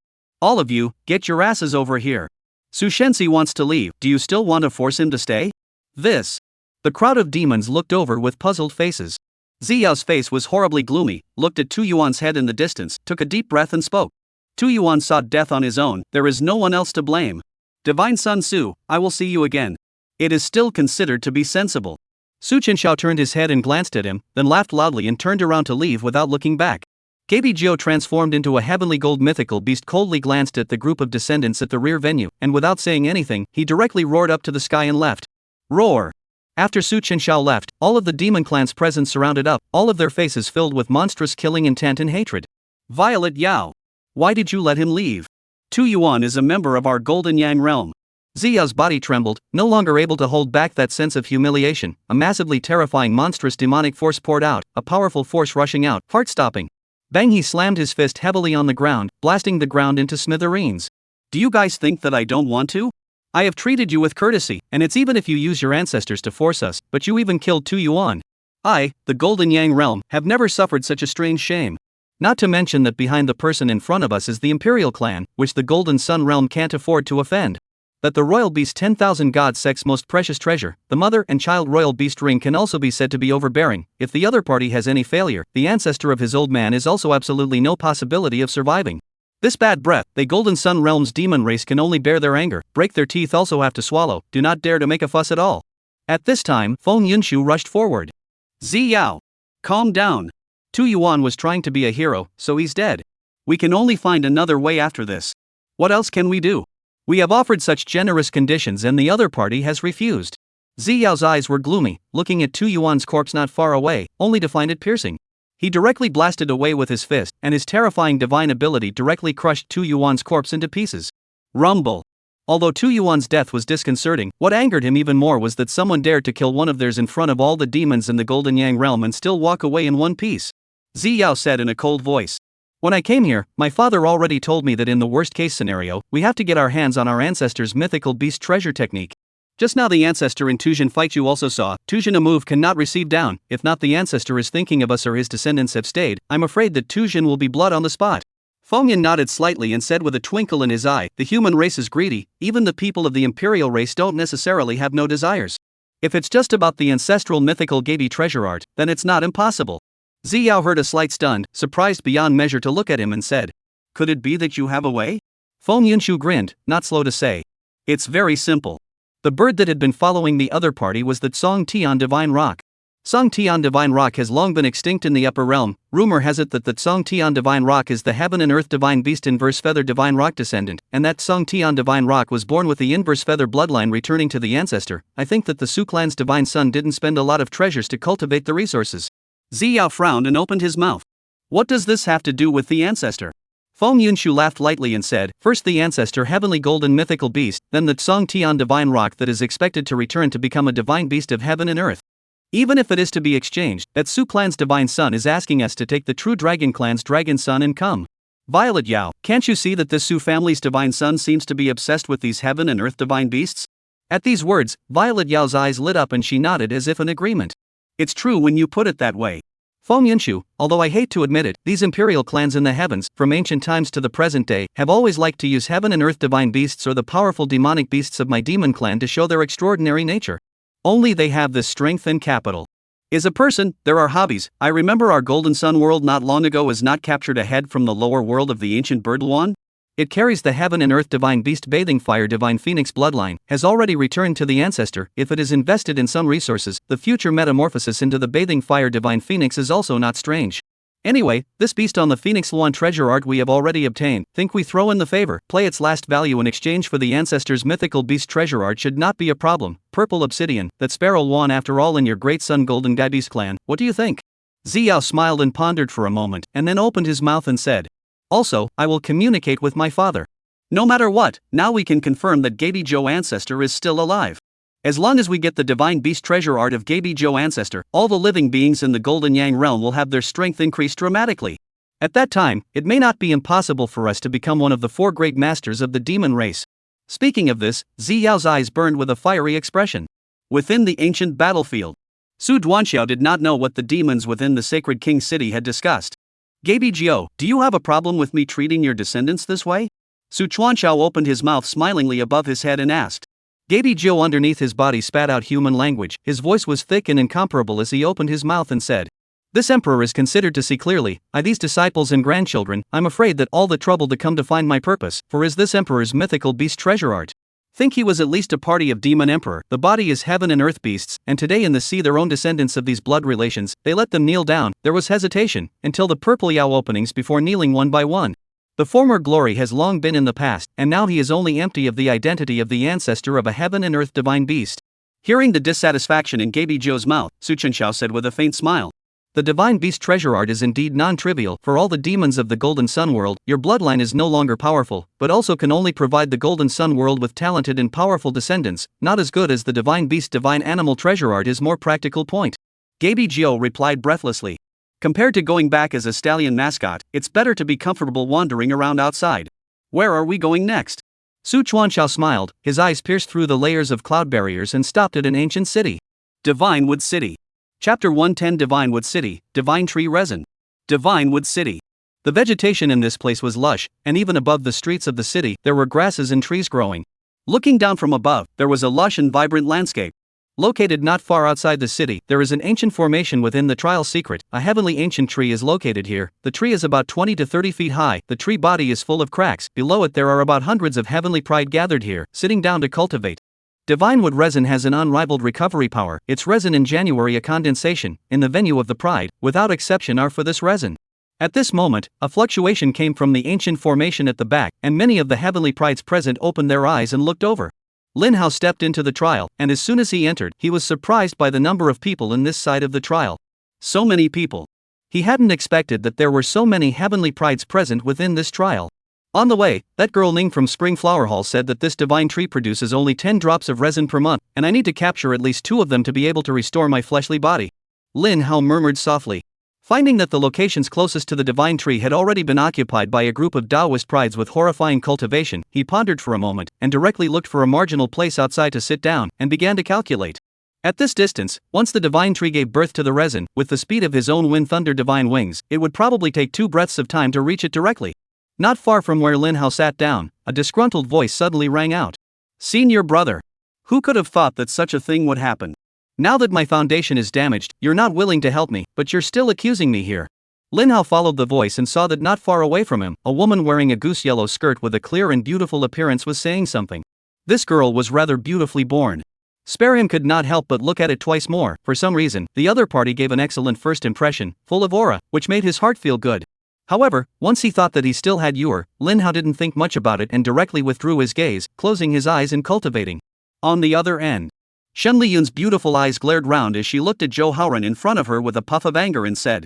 All of you, get your asses over here. Su Shensi wants to leave, do you still want to force him to stay? This. The crowd of demons looked over with puzzled faces. Zi Yao's face was horribly gloomy, looked at Tu Yuan's head in the distance, took a deep breath and spoke. Tu Yuan sought death on his own, there is no one else to blame. Divine Sun Su, I will see you again. It is still considered to be sensible. Chenxiao turned his head and glanced at him, then laughed loudly and turned around to leave without looking back. Gaby Jiu transformed into a heavenly gold mythical beast coldly glanced at the group of descendants at the rear venue, and without saying anything, he directly roared up to the sky and left. Roar! After Chenxiao left, all of the demon clans present surrounded up, all of their faces filled with monstrous killing intent and hatred. Violet Yao! Why did you let him leave? Tu Yuan is a member of our Golden Yang realm. Ziya's body trembled, no longer able to hold back that sense of humiliation. A massively terrifying monstrous demonic force poured out, a powerful force rushing out, heart-stopping. Bang! He slammed his fist heavily on the ground, blasting the ground into smithereens. Do you guys think that I don't want to? I have treated you with courtesy, and it's even if you use your ancestors to force us, but you even killed Tu Yuan. I, the Golden Yang realm, have never suffered such a strange shame. Not to mention that behind the person in front of us is the Imperial clan, which the Golden Sun realm can't afford to offend. That the royal beast 10,000 God Sect's most precious treasure, the mother and child royal beast ring can also be said to be overbearing. If the other party has any failure, the ancestor of his old man is also absolutely no possibility of surviving. This bad breath, the Golden Sun realm's demon race can only bear their anger, break their teeth also have to swallow, do not dare to make a fuss at all. At this time, Feng Yunshu rushed forward. Zi Yao! Calm down. Tu Yuan was trying to be a hero, so he's dead. We can only find another way after this. What else can we do? We have offered such generous conditions and the other party has refused. Zi Yao's eyes were gloomy, looking at Tu Yuan's corpse not far away, only to find it piercing. He directly blasted away with his fist, and his terrifying divine ability directly crushed Tu Yuan's corpse into pieces. Rumble. Although Tu Yuan's death was disconcerting, what angered him even more was that someone dared to kill one of theirs in front of all the demons in the Golden Yang realm and still walk away in one piece. Zi Yao said in a cold voice. When I came here, my father already told me that in the worst-case scenario, we have to get our hands on our ancestor's mythical beast treasure technique. Just now the ancestor in Tujin fight you also saw, Tujin a move cannot receive down, if not the ancestor is thinking of us or his descendants have stayed, I'm afraid that Tujin will be blood on the spot. Fengyan nodded slightly and said with a twinkle in his eye, the human race is greedy, even the people of the imperial race don't necessarily have no desires. If it's just about the ancestral mythical Gaby treasure art, then it's not impossible. Zi Yao heard a slight stunned, surprised beyond measure to look at him and said, Could it be that you have a way? Feng Yunshu grinned, not slow to say. It's very simple. The bird that had been following the other party was the Tsong Tian Divine Rock. Tsong Tian Divine Rock has long been extinct in the upper realm. Rumor has it that the Tsong Tian Divine Rock is the heaven and earth divine beast inverse feather divine rock descendant, and that Tsong Tian Divine Rock was born with the inverse feather bloodline returning to the ancestor. I think that the Su clan's divine son didn't spend a lot of treasures to cultivate the resources. Ziyao frowned and opened his mouth. What does this have to do with the ancestor? Feng Yunshu laughed lightly and said, first the ancestor heavenly golden mythical beast, then the Tsong Tian divine rock that is expected to return to become a divine beast of heaven and earth. Even if it is to be exchanged, that Su clan's divine son is asking us to take the true dragon clan's dragon son and come. Violet Yao, can't you see that this Su family's divine son seems to be obsessed with these heaven and earth divine beasts? At these words, Violet Yao's eyes lit up and she nodded as if in agreement. It's true when you put it that way. Feng Yunshu, although I hate to admit it, these imperial clans in the heavens, from ancient times to the present day, have always liked to use heaven and earth divine beasts or the powerful demonic beasts of my demon clan to show their extraordinary nature. Only they have this strength and capital. Is a person, there are hobbies. I remember our Golden Sun world not long ago was not captured ahead from the lower world of the ancient bird Yuan. It carries the heaven and earth divine beast bathing fire divine phoenix bloodline, has already returned to the ancestor. If it is invested in some resources, the future metamorphosis into the bathing fire divine phoenix is also not strange. Anyway, this beast on the Phoenix Yuan treasure art we have already obtained. Think we throw in the favor, play its last value in exchange for the ancestor's mythical beast treasure art should not be a problem. Purple obsidian, that sparrow Yuan after all in your great son Golden Gaibi's clan, what do you think? Ziyao smiled and pondered for a moment, and then opened his mouth and said, also, I will communicate with my father. No matter what, now we can confirm that Gaibi Zhou ancestor is still alive. As long as we get the divine beast treasure art of Gaibi Zhou ancestor, all the living beings in the Golden Yang realm will have their strength increased dramatically. At that time, it may not be impossible for us to become one of the 4 great masters of the demon race. Speaking of this, Ziyao's eyes burned with a fiery expression. Within the ancient battlefield, Su Duanxiao did not know what the demons within the sacred king city had discussed. Gaibi Zhou, do you have a problem with me treating your descendants this way? Su Duanxiao opened his mouth smilingly above his head and asked. Gaibi Zhou underneath his body spat out human language. His voice was thick and incomparable as he opened his mouth and said, this emperor is considered to see clearly. These disciples and grandchildren, I'm afraid that all the trouble to come to find my purpose, for is this emperor's mythical beast treasure art. Think he was at least a party of demon emperor. The body is heaven and earth beasts, and today in the sea their own descendants of these blood relations, they let them kneel down. There was hesitation, until the purple Yao openings before kneeling one by one. The former glory has long been in the past, and now he is only empty of the identity of the ancestor of a heaven and earth divine beast. Hearing the dissatisfaction in Gaibi Zhou's mouth, Su Chenxiao said with a faint smile. The divine beast treasure art is indeed non-trivial. For all the demons of the Golden Sun world, your bloodline is no longer powerful, but also can only provide the Golden Sun world with talented and powerful descendants. Not as good as the divine beast divine animal treasure art is more practical point. Gaibi Zhou replied breathlessly. Compared to going back as a stallion mascot, it's better to be comfortable wandering around outside. Where are we going next? Su Chuanxiao smiled, his eyes pierced through the layers of cloud barriers and stopped at an ancient city. Divine Wood City. Chapter 110 Divine Wood City, Divine Tree Resin. Divine Wood City. The vegetation in this place was lush, and even above the streets of the city, there were grasses and trees growing. Looking down from above, there was a lush and vibrant landscape. Located not far outside the city, there is an ancient formation within the trial secret. A heavenly ancient tree is located here. The tree is about 20 to 30 feet high. The tree body is full of cracks. Below it there are about hundreds of heavenly pride gathered here, sitting down to cultivate. Divine wood resin has an unrivaled recovery power. Its resin in January a condensation, in the venue of the pride, without exception are for this resin. At this moment, a fluctuation came from the ancient formation at the back, and many of the heavenly prides present opened their eyes and looked over. Lin Hao stepped into the trial, and as soon as he entered, he was surprised by the number of people in this side of the trial. So many people. He hadn't expected that there were so many heavenly prides present within this trial. On the way, that girl Ning from Spring Flower Hall said that this divine tree produces only 10 drops of resin per month, and I need to capture at least 2 of them to be able to restore my fleshly body. Lin Hao murmured softly. Finding that the locations closest to the divine tree had already been occupied by a group of Taoist prides with horrifying cultivation, he pondered for a moment, and directly looked for a marginal place outside to sit down, and began to calculate. At this distance, once the divine tree gave birth to the resin, with the speed of his own wind thunder divine wings, it would probably take 2 breaths of time to reach it directly. Not far from where Lin Hao sat down, a disgruntled voice suddenly rang out. Senior brother! Who could have thought that such a thing would happen? Now that my foundation is damaged, you're not willing to help me, but you're still accusing me here. Lin Hao followed the voice and saw that not far away from him, a woman wearing a goose yellow skirt with a clear and beautiful appearance was saying something. This girl was rather beautifully born. Sparium could not help but look at it twice more. For some reason, the other party gave an excellent first impression, full of aura, which made his heart feel good. However, once he thought that he still had Lin Hao didn't think much about it and directly withdrew his gaze, closing his eyes and cultivating. On the other end, Shen Liyun's beautiful eyes glared round as she looked at Zhou Haoran in front of her with a puff of anger and said,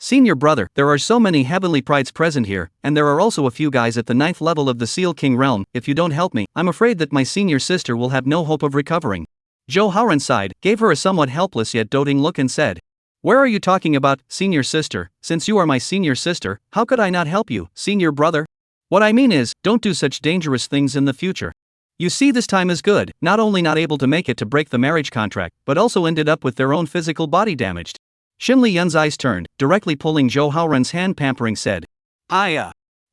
"Senior brother, there are so many heavenly prides present here, and there are also a few guys at the 9th level of the Seal King realm. If you don't help me, I'm afraid that my senior sister will have no hope of recovering." Zhou Haoran sighed, gave her a somewhat helpless yet doting look and said, "Where are you talking about, senior sister? Since you are my senior sister, how could I not help you, senior brother? What I mean is, don't do such dangerous things in the future. You see, this time is good, not only not able to make it to break the marriage contract, but also ended up with their own physical body damaged." Shen Liyun's eyes turned, directly pulling Zhou Haoran's hand pampering said,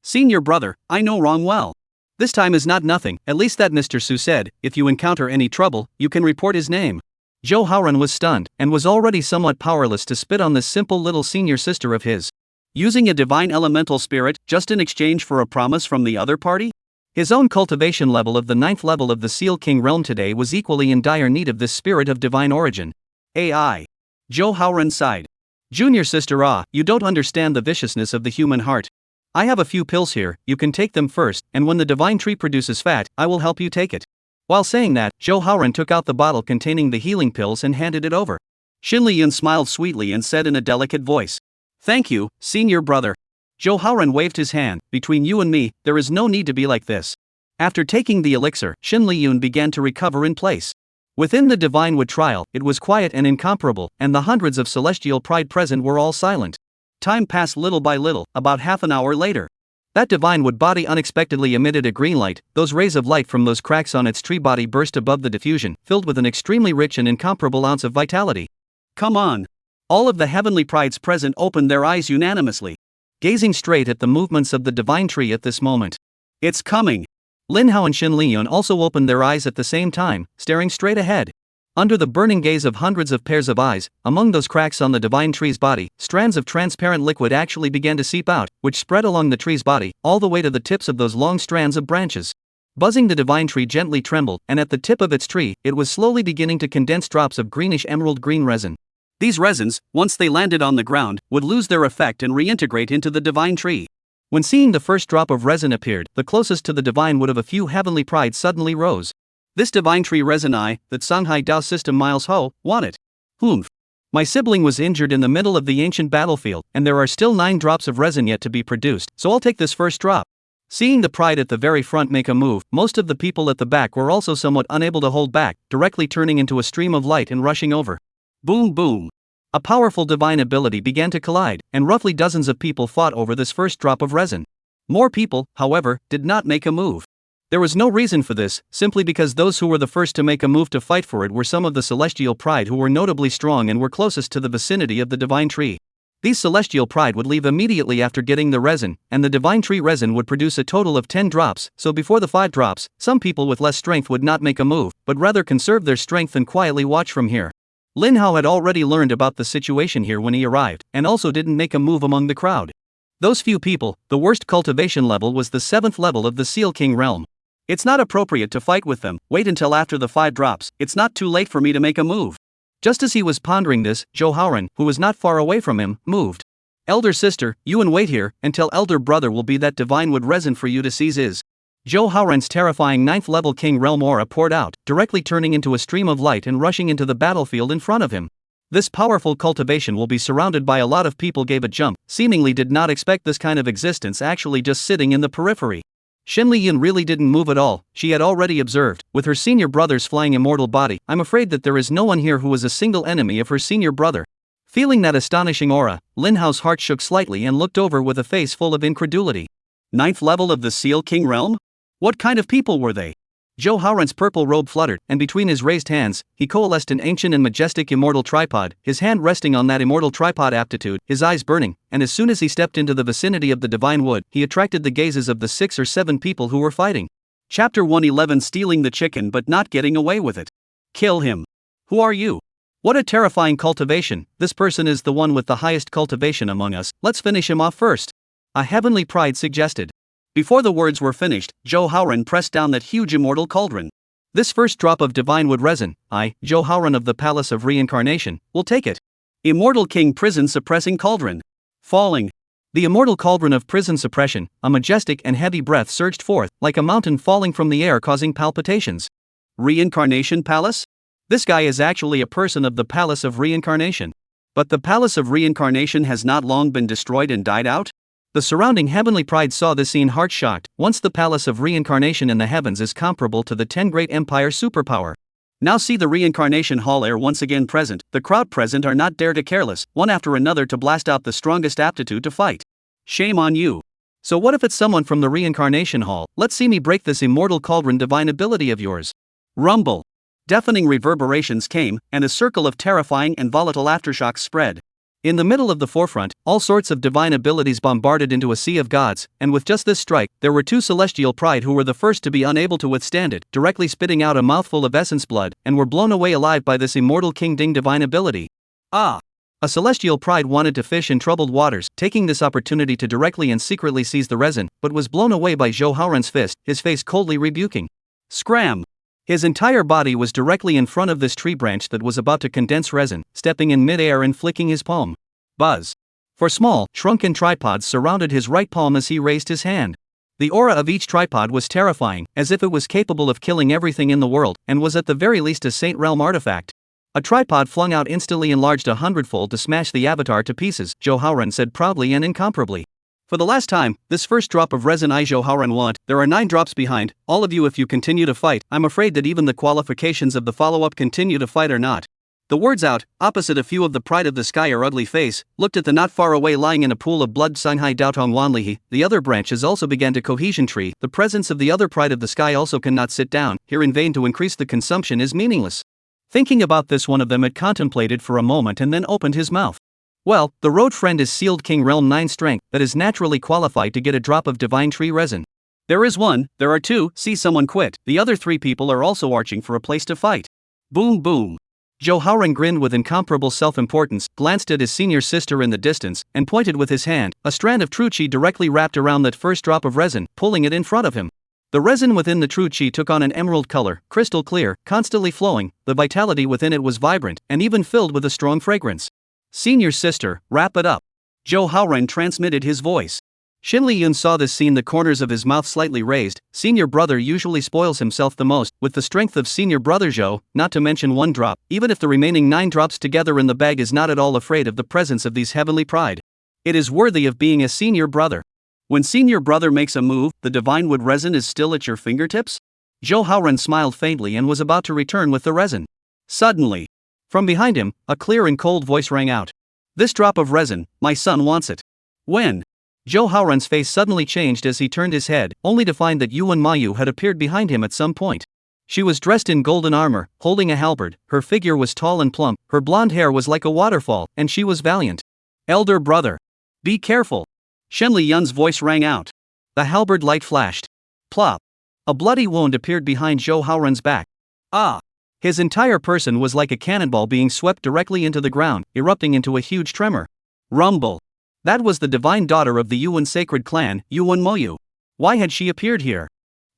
Senior brother, I know wrong well. This time is not nothing, at least that Mr. Su said, if you encounter any trouble, you can report his name." Zhou Haoran was stunned, and was already somewhat powerless to spit on this simple little senior sister of his. Using a divine elemental spirit, just in exchange for a promise from the other party? His own cultivation level of the 9th level of the Seal King realm today was equally in dire need of this spirit of divine origin. AI. Zhou Haoran sighed. "Junior sister, you don't understand the viciousness of the human heart. I have a few pills here, you can take them first, and when the divine tree produces fat, I will help you take it." While saying that, Zhou Haoran took out the bottle containing the healing pills and handed it over. Shen Liyun smiled sweetly and said in a delicate voice, "Thank you, senior brother." Zhou Haoran waved his hand, "Between you and me, there is no need to be like this." After taking the elixir, Shen Liyun began to recover in place. Within the Divine Wood trial, it was quiet and incomparable, and the hundreds of celestial pride present were all silent. Time passed little by little. About half an hour later, that divine wood body unexpectedly emitted a green light. Those rays of light from those cracks on its tree body burst above the diffusion, filled with an extremely rich and incomparable ounce of vitality. "Come on!" All of the heavenly prides present opened their eyes unanimously, gazing straight at the movements of the divine tree at this moment. "It's coming!" Lin Hao and Shen Liyun also opened their eyes at the same time, staring straight ahead. Under the burning gaze of hundreds of pairs of eyes, among those cracks on the divine tree's body, strands of transparent liquid actually began to seep out, which spread along the tree's body, all the way to the tips of those long strands of branches. Buzzing, the divine tree gently trembled, and at the tip of its tree, it was slowly beginning to condense drops of greenish emerald green resin. These resins, once they landed on the ground, would lose their effect and reintegrate into the divine tree. When seeing the first drop of resin appeared, the closest to the divine wood of a few heavenly prides suddenly rose. "This divine tree resin that Songhai Dao system Miles Ho, want it. Humph. My sibling was injured in the middle of the ancient battlefield, and there are still 9 drops of resin yet to be produced, so I'll take this first drop." Seeing the pride at the very front make a move, most of the people at the back were also somewhat unable to hold back, directly turning into a stream of light and rushing over. Boom boom. A powerful divine ability began to collide, and roughly dozens of people fought over this first drop of resin. More people, however, did not make a move. There was no reason for this, simply because those who were the first to make a move to fight for it were some of the celestial pride who were notably strong and were closest to the vicinity of the divine tree. These celestial pride would leave immediately after getting the resin, and the divine tree resin would produce a total of 10 drops, so before the 5 drops, some people with less strength would not make a move, but rather conserve their strength and quietly watch from here. Lin Hao had already learned about the situation here when he arrived, and also didn't make a move among the crowd. Those few people, the worst cultivation level was the 7th level of the Seal King realm. It's not appropriate to fight with them, wait until after the 5 drops, it's not too late for me to make a move. Just as he was pondering this, Zhou Haoran, who was not far away from him, moved. "Elder sister, you and wait here, until elder brother will be that divine wood resin for you to seize is." Zhou Haoran's terrifying 9th level king realm aura poured out, directly turning into a stream of light and rushing into the battlefield in front of him. This powerful cultivation will be surrounded by a lot of people gave a jump, seemingly did not expect this kind of existence actually just sitting in the periphery. Shen Liyun really didn't move at all. She had already observed, with her senior brother's flying immortal body, I'm afraid that there is no one here who is a single enemy of her senior brother. Feeling that astonishing aura, Lin Hao's heart shook slightly and looked over with a face full of incredulity. 9th level of the Seal King realm? What kind of people were they? Zhou Haoran's purple robe fluttered, and between his raised hands, he coalesced an ancient and majestic immortal tripod, his hand resting on that immortal tripod aptitude, his eyes burning, and as soon as he stepped into the vicinity of the divine wood, he attracted the gazes of the 6 or 7 people who were fighting. Chapter 111, Stealing the Chicken but Not Getting Away with It. Kill him. Who are you? What a terrifying cultivation. This person is the one with the highest cultivation among us, let's finish him off first. A heavenly pride suggested. Before the words were finished, Zhou Haoran pressed down that huge immortal cauldron. This first drop of divine wood resin, I, Yaohuang of the Palace of Reincarnation, will take it. Immortal King Prison Suppressing Cauldron. Falling. The immortal cauldron of prison suppression, a majestic and heavy breath surged forth, like a mountain falling from the air causing palpitations. Reincarnation Palace? This guy is actually a person of the Palace of Reincarnation. But the Palace of Reincarnation has not long been destroyed and died out? The surrounding heavenly pride saw this scene heart-shocked. Once the Palace of Reincarnation in the heavens is comparable to the 10 Great Empire superpower. Now see the Reincarnation Hall air once again present. The crowd present are not dare to careless, one after another to blast out the strongest aptitude to fight. Shame on you. So what if it's someone from the Reincarnation Hall? Let's see me break this immortal cauldron divine ability of yours. Rumble. Deafening reverberations came, and a circle of terrifying and volatile aftershocks spread. In the middle of the forefront, all sorts of divine abilities bombarded into a sea of gods, and with just this strike, there were 2 celestial pride who were the first to be unable to withstand it, directly spitting out a mouthful of essence blood, and were blown away alive by this immortal Qingdian divine ability. Ah! A celestial pride wanted to fish in troubled waters, taking this opportunity to directly and secretly seize the resin, but was blown away by Yaohuang's fist, his face coldly rebuking. Scram! His entire body was directly in front of this tree branch that was about to condense resin, stepping in mid-air and flicking his palm. Buzz. 4 small, shrunken tripods surrounded his right palm as he raised his hand. The aura of each tripod was terrifying, as if it was capable of killing everything in the world, and was at the very least a Saint Realm artifact. A tripod flung out instantly enlarged 100-fold to smash the avatar to pieces, Yaohuang said proudly and incomparably. For the last time, this first drop of resin I Yaohuang want, there are 9 drops behind, all of you if you continue to fight. I'm afraid that even the qualifications of the follow-up continue to fight or not. The words out, opposite a few of the pride of the sky or ugly face, looked at the not far away lying in a pool of blood Sanghai Daotong Wanlihi. The other branches also began to cohesion tree. The presence of the other pride of the sky also cannot sit down, here in vain to increase the consumption is meaningless. Thinking about this, one of them had contemplated for a moment and then opened his mouth. Well, the road friend is sealed King Realm 9 strength, that is naturally qualified to get a drop of divine tree resin. There is 1, there are 2, see someone quit. The other 3 people are also arching for a place to fight. Boom boom. Yaohuang grinned with incomparable self-importance, glanced at his senior sister in the distance, and pointed with his hand. A strand of true qi directly wrapped around that first drop of resin, pulling it in front of him. The resin within the true qi took on an emerald color, crystal clear, constantly flowing. The vitality within it was vibrant, and even filled with a strong fragrance. Senior sister, wrap it up. Yaohuang transmitted his voice. Shin Liyun saw this scene, the corners of his mouth slightly raised. Senior brother usually spoils himself the most, with the strength of senior brother Zhou, not to mention 1 drop, even if the remaining 9 drops together in the bag is not at all afraid of the presence of these heavenly pride. It is worthy of being a senior brother. When senior brother makes a move, the divine wood resin is still at your fingertips? Yaohuang smiled faintly and was about to return with the resin. Suddenly, from behind him, a clear and cold voice rang out. This drop of resin, my son wants it. When? Yaohuang's face suddenly changed as he turned his head, only to find that Yuan Mayu had appeared behind him at some point. She was dressed in golden armor, holding a halberd, her figure was tall and plump, her blonde hair was like a waterfall, and she was valiant. Elder brother. Be careful. Shen Liyun's voice rang out. The halberd light flashed. Plop. A bloody wound appeared behind Yaohuang's back. Ah! His entire person was like a cannonball being swept directly into the ground, erupting into a huge tremor. Rumble. That was the divine daughter of the Yuan sacred clan, Yuan Moyu. Why had she appeared here?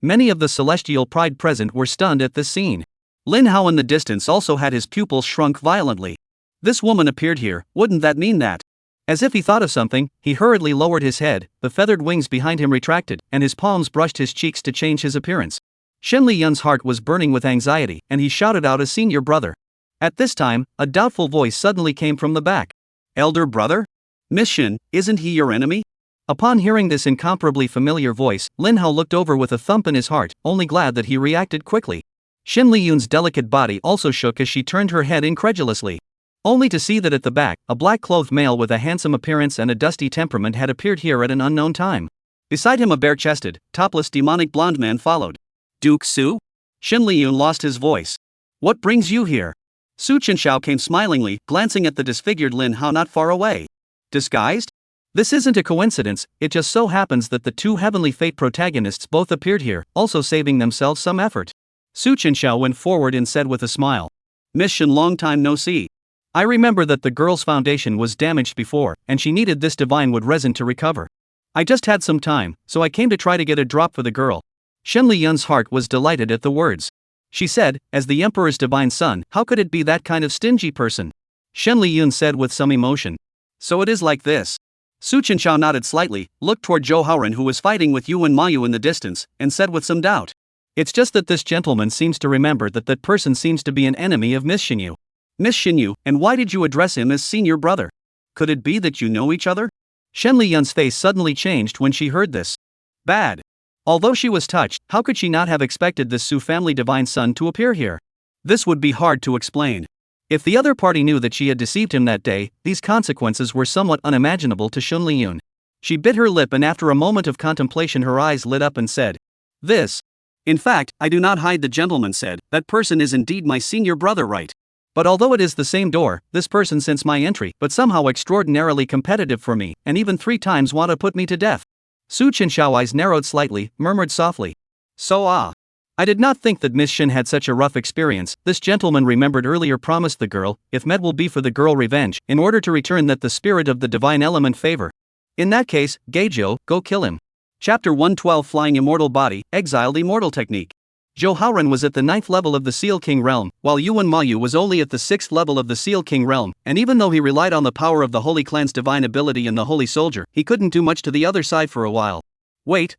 Many of the celestial pride present were stunned at this scene. Lin Hao in the distance also had his pupils shrunk violently. This woman appeared here, wouldn't that mean that? As if he thought of something, he hurriedly lowered his head, the feathered wings behind him retracted, and his palms brushed his cheeks to change his appearance. Shen Liyun's heart was burning with anxiety, and he shouted out as senior brother. At this time, a doubtful voice suddenly came from the back. Elder brother? Miss Shien, isn't he your enemy? Upon hearing this incomparably familiar voice, Lin Hao looked over with a thump in his heart, only glad that he reacted quickly. Shen Liyun's delicate body also shook as she turned her head incredulously. Only to see that at the back, a black-clothed male with a handsome appearance and a dusty temperament had appeared here at an unknown time. Beside him a bare-chested, topless demonic blonde man followed. Duke Su? Shen Liyun lost his voice. What brings you here? Su Chenxiao came smilingly, glancing at the disfigured Lin Hao not far away. Disguised? This isn't a coincidence, it just so happens that the 2 heavenly fate protagonists both appeared here, also saving themselves some effort. Su Chenxiao went forward and said with a smile. Miss Shien, long time no see. I remember that the girl's foundation was damaged before, and she needed this divine wood resin to recover. I just had some time, so I came to try to get a drop for the girl. Shen Liyun's heart was delighted at the words. she said, as the Emperor's divine son. How could it be that kind of stingy person? Shen Liyun said with some emotion. So it is like this. Su Chenxiao nodded slightly, looked toward Zhou Haoren who was fighting with Yuan Mayu in the distance, and said with some doubt. It's just that this gentleman seems to remember that person seems to be an enemy of Miss Xinyu. Miss Xinyu, and why did you address him as senior brother? Could it be that you know each other? Shen Liyun's face suddenly changed when she heard this. Bad. Although she was touched, how could she not have expected this Su family divine son to appear here? This would be hard to explain. If the other party knew that she had deceived him that day, these consequences were somewhat unimaginable to Shen Liyun. She bit her lip and after a moment of contemplation her eyes lit up and said, This. In fact, I do not hide, the gentleman said, that person is indeed my senior brother, right? But although it is the same door, this person since my entry, but somehow extraordinarily competitive for me, and even 3 times want to put me to death. Su Chenxiao eyes narrowed slightly, murmured softly. I did not think that Miss Shen had such a rough experience. This gentleman remembered earlier promised the girl, if met will be for the girl revenge, in order to return that the spirit of the divine element favor. In that case, Geijo, go kill him. Chapter 112 Flying Immortal Body, Exiled Immortal Technique. Zhou Haoren was at the 9th level of the Seal King realm, while Yuan Mayu was only at the 6th level of the Seal King realm, and even though he relied on the power of the Holy Clan's divine ability and the Holy Soldier, he couldn't do much to the other side for a while. Wait.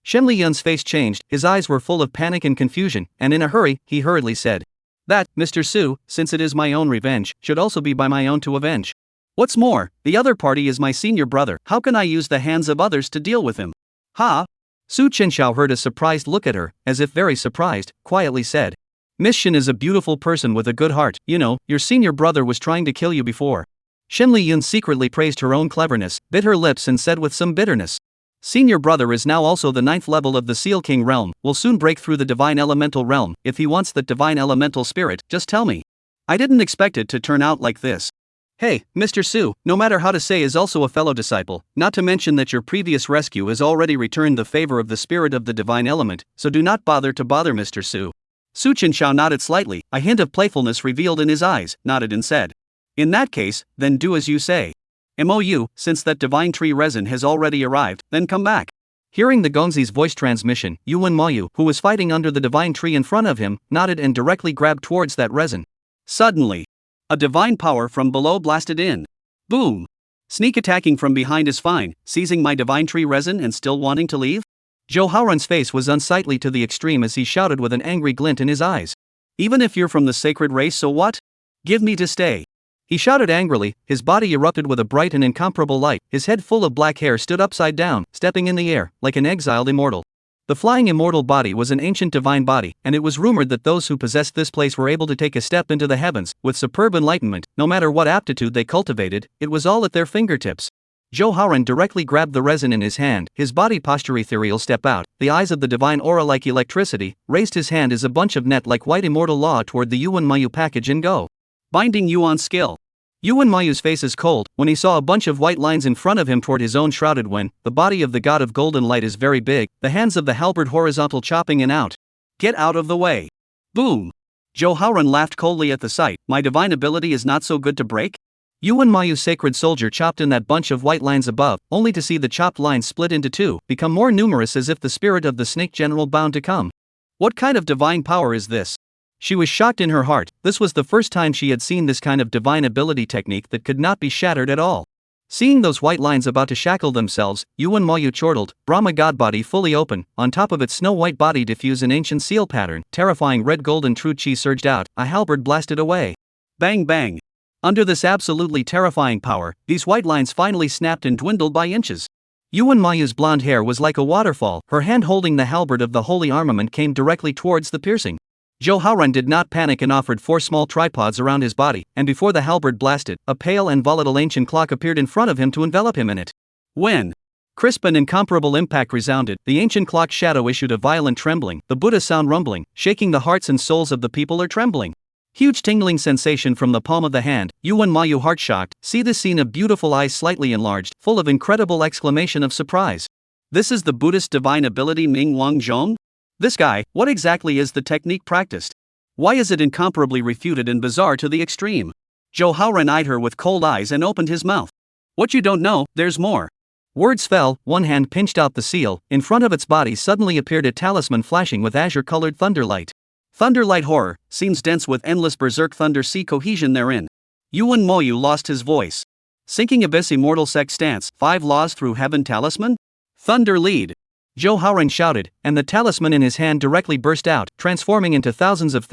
Shen Liyun's face changed, his eyes were full of panic and confusion, and in a hurry, he hurriedly said. That, Mr. Su, since it is my own revenge, should also be by my own to avenge. What's more, the other party is my senior brother, how can I use the hands of others to deal with him? Ha! Su Chenxiao heard a surprised look at her, as if very surprised, quietly said. Miss Shen is a beautiful person with a good heart, you know, your senior brother was trying to kill you before. Shen Liyun secretly praised her own cleverness, bit her lips and said with some bitterness. Senior brother is now also the 9th level of the Seal King realm, will soon break through the divine elemental realm, if he wants that divine elemental spirit, just tell me. I didn't expect it to turn out like this. Hey, Mr. Su, no matter how to say is also a fellow disciple, not to mention that your previous rescue has already returned the favor of the spirit of the divine element, so do not bother Mr. Su. Su Chenxiao nodded slightly, a hint of playfulness revealed in his eyes, nodded and said. In that case, then do as you say. MOU, since that divine tree resin has already arrived, then come back. Hearing the Gongzi's voice transmission, Yuan Mayu, who was fighting under the divine tree in front of him, nodded and directly grabbed towards that resin. Suddenly, a divine power from below blasted in. Boom! Sneak attacking from behind is fine, seizing my divine tree resin and still wanting to leave? Zhou Haoren's face was unsightly to the extreme as he shouted with an angry glint in his eyes. Even if you're from the sacred race, so what? Give me to stay. He shouted angrily, his body erupted with a bright and incomparable light, his head full of black hair stood upside down, stepping in the air, like an exiled immortal. The flying immortal body was an ancient divine body, and it was rumored that those who possessed this place were able to take a step into the heavens, with superb enlightenment, no matter what aptitude they cultivated, it was all at their fingertips. Zhou Haoren directly grabbed the resin in his hand, his body posture ethereal step out, the eyes of the divine aura like electricity, raised his hand as a bunch of net like white immortal law toward the Yuan Mayu package and go. Binding Yuan skill. Yuan Mayu's face is cold when he saw a bunch of white lines in front of him toward his own shrouded when the body of the god of golden light is very big, the hands of the halberd horizontal chopping in out. Get out of the way. Boom. Zhou Haoren laughed coldly at the sight. My divine ability is not so good to break? Yuan Mayu's sacred soldier chopped in that bunch of white lines above, only to see the chopped lines split into 2, become more numerous as if the spirit of the snake general bound to come. What kind of divine power is this? She was shocked in her heart. This was the first time she had seen this kind of divine ability technique that could not be shattered at all. Seeing those white lines about to shackle themselves, Yuan Mayu chortled, Brahma god body fully open, on top of its snow-white body diffused an ancient seal pattern, terrifying red golden true chi surged out, a halberd blasted away. Bang bang. Under this absolutely terrifying power, these white lines finally snapped and dwindled by inches. Yuan Mayu's blonde hair was like a waterfall, her hand holding the halberd of the holy armament came directly towards the piercing. Zhou Haoren did not panic and offered 4 small tripods around his body, and before the halberd blasted, a pale and volatile ancient clock appeared in front of him to envelop him in it. When crisp and incomparable impact resounded, the ancient clock's shadow issued a violent trembling, the Buddha sound rumbling, shaking the hearts and souls of the people are trembling. Huge tingling sensation from the palm of the hand, Yuan Mayu heart shocked, see the scene of beautiful eyes slightly enlarged, full of incredible exclamation of surprise. This is the Buddhist divine ability Ming Wang Zhong? This guy, what exactly is the technique practiced? Why is it incomparably refuted and bizarre to the extreme? Zhou Haoren eyed her with cold eyes and opened his mouth. What you don't know, there's more. Words fell, one hand pinched out the seal, in front of its body suddenly appeared a talisman flashing with azure-colored thunderlight. Thunder light horror, seems dense with endless berserk thunder sea cohesion therein. Yuan Moyu lost his voice. Sinking abyss immortal sect stance, 5 laws through heaven talisman? Thunder lead. Yaohuang shouted, and the talisman in his hand directly burst out, transforming into thousands of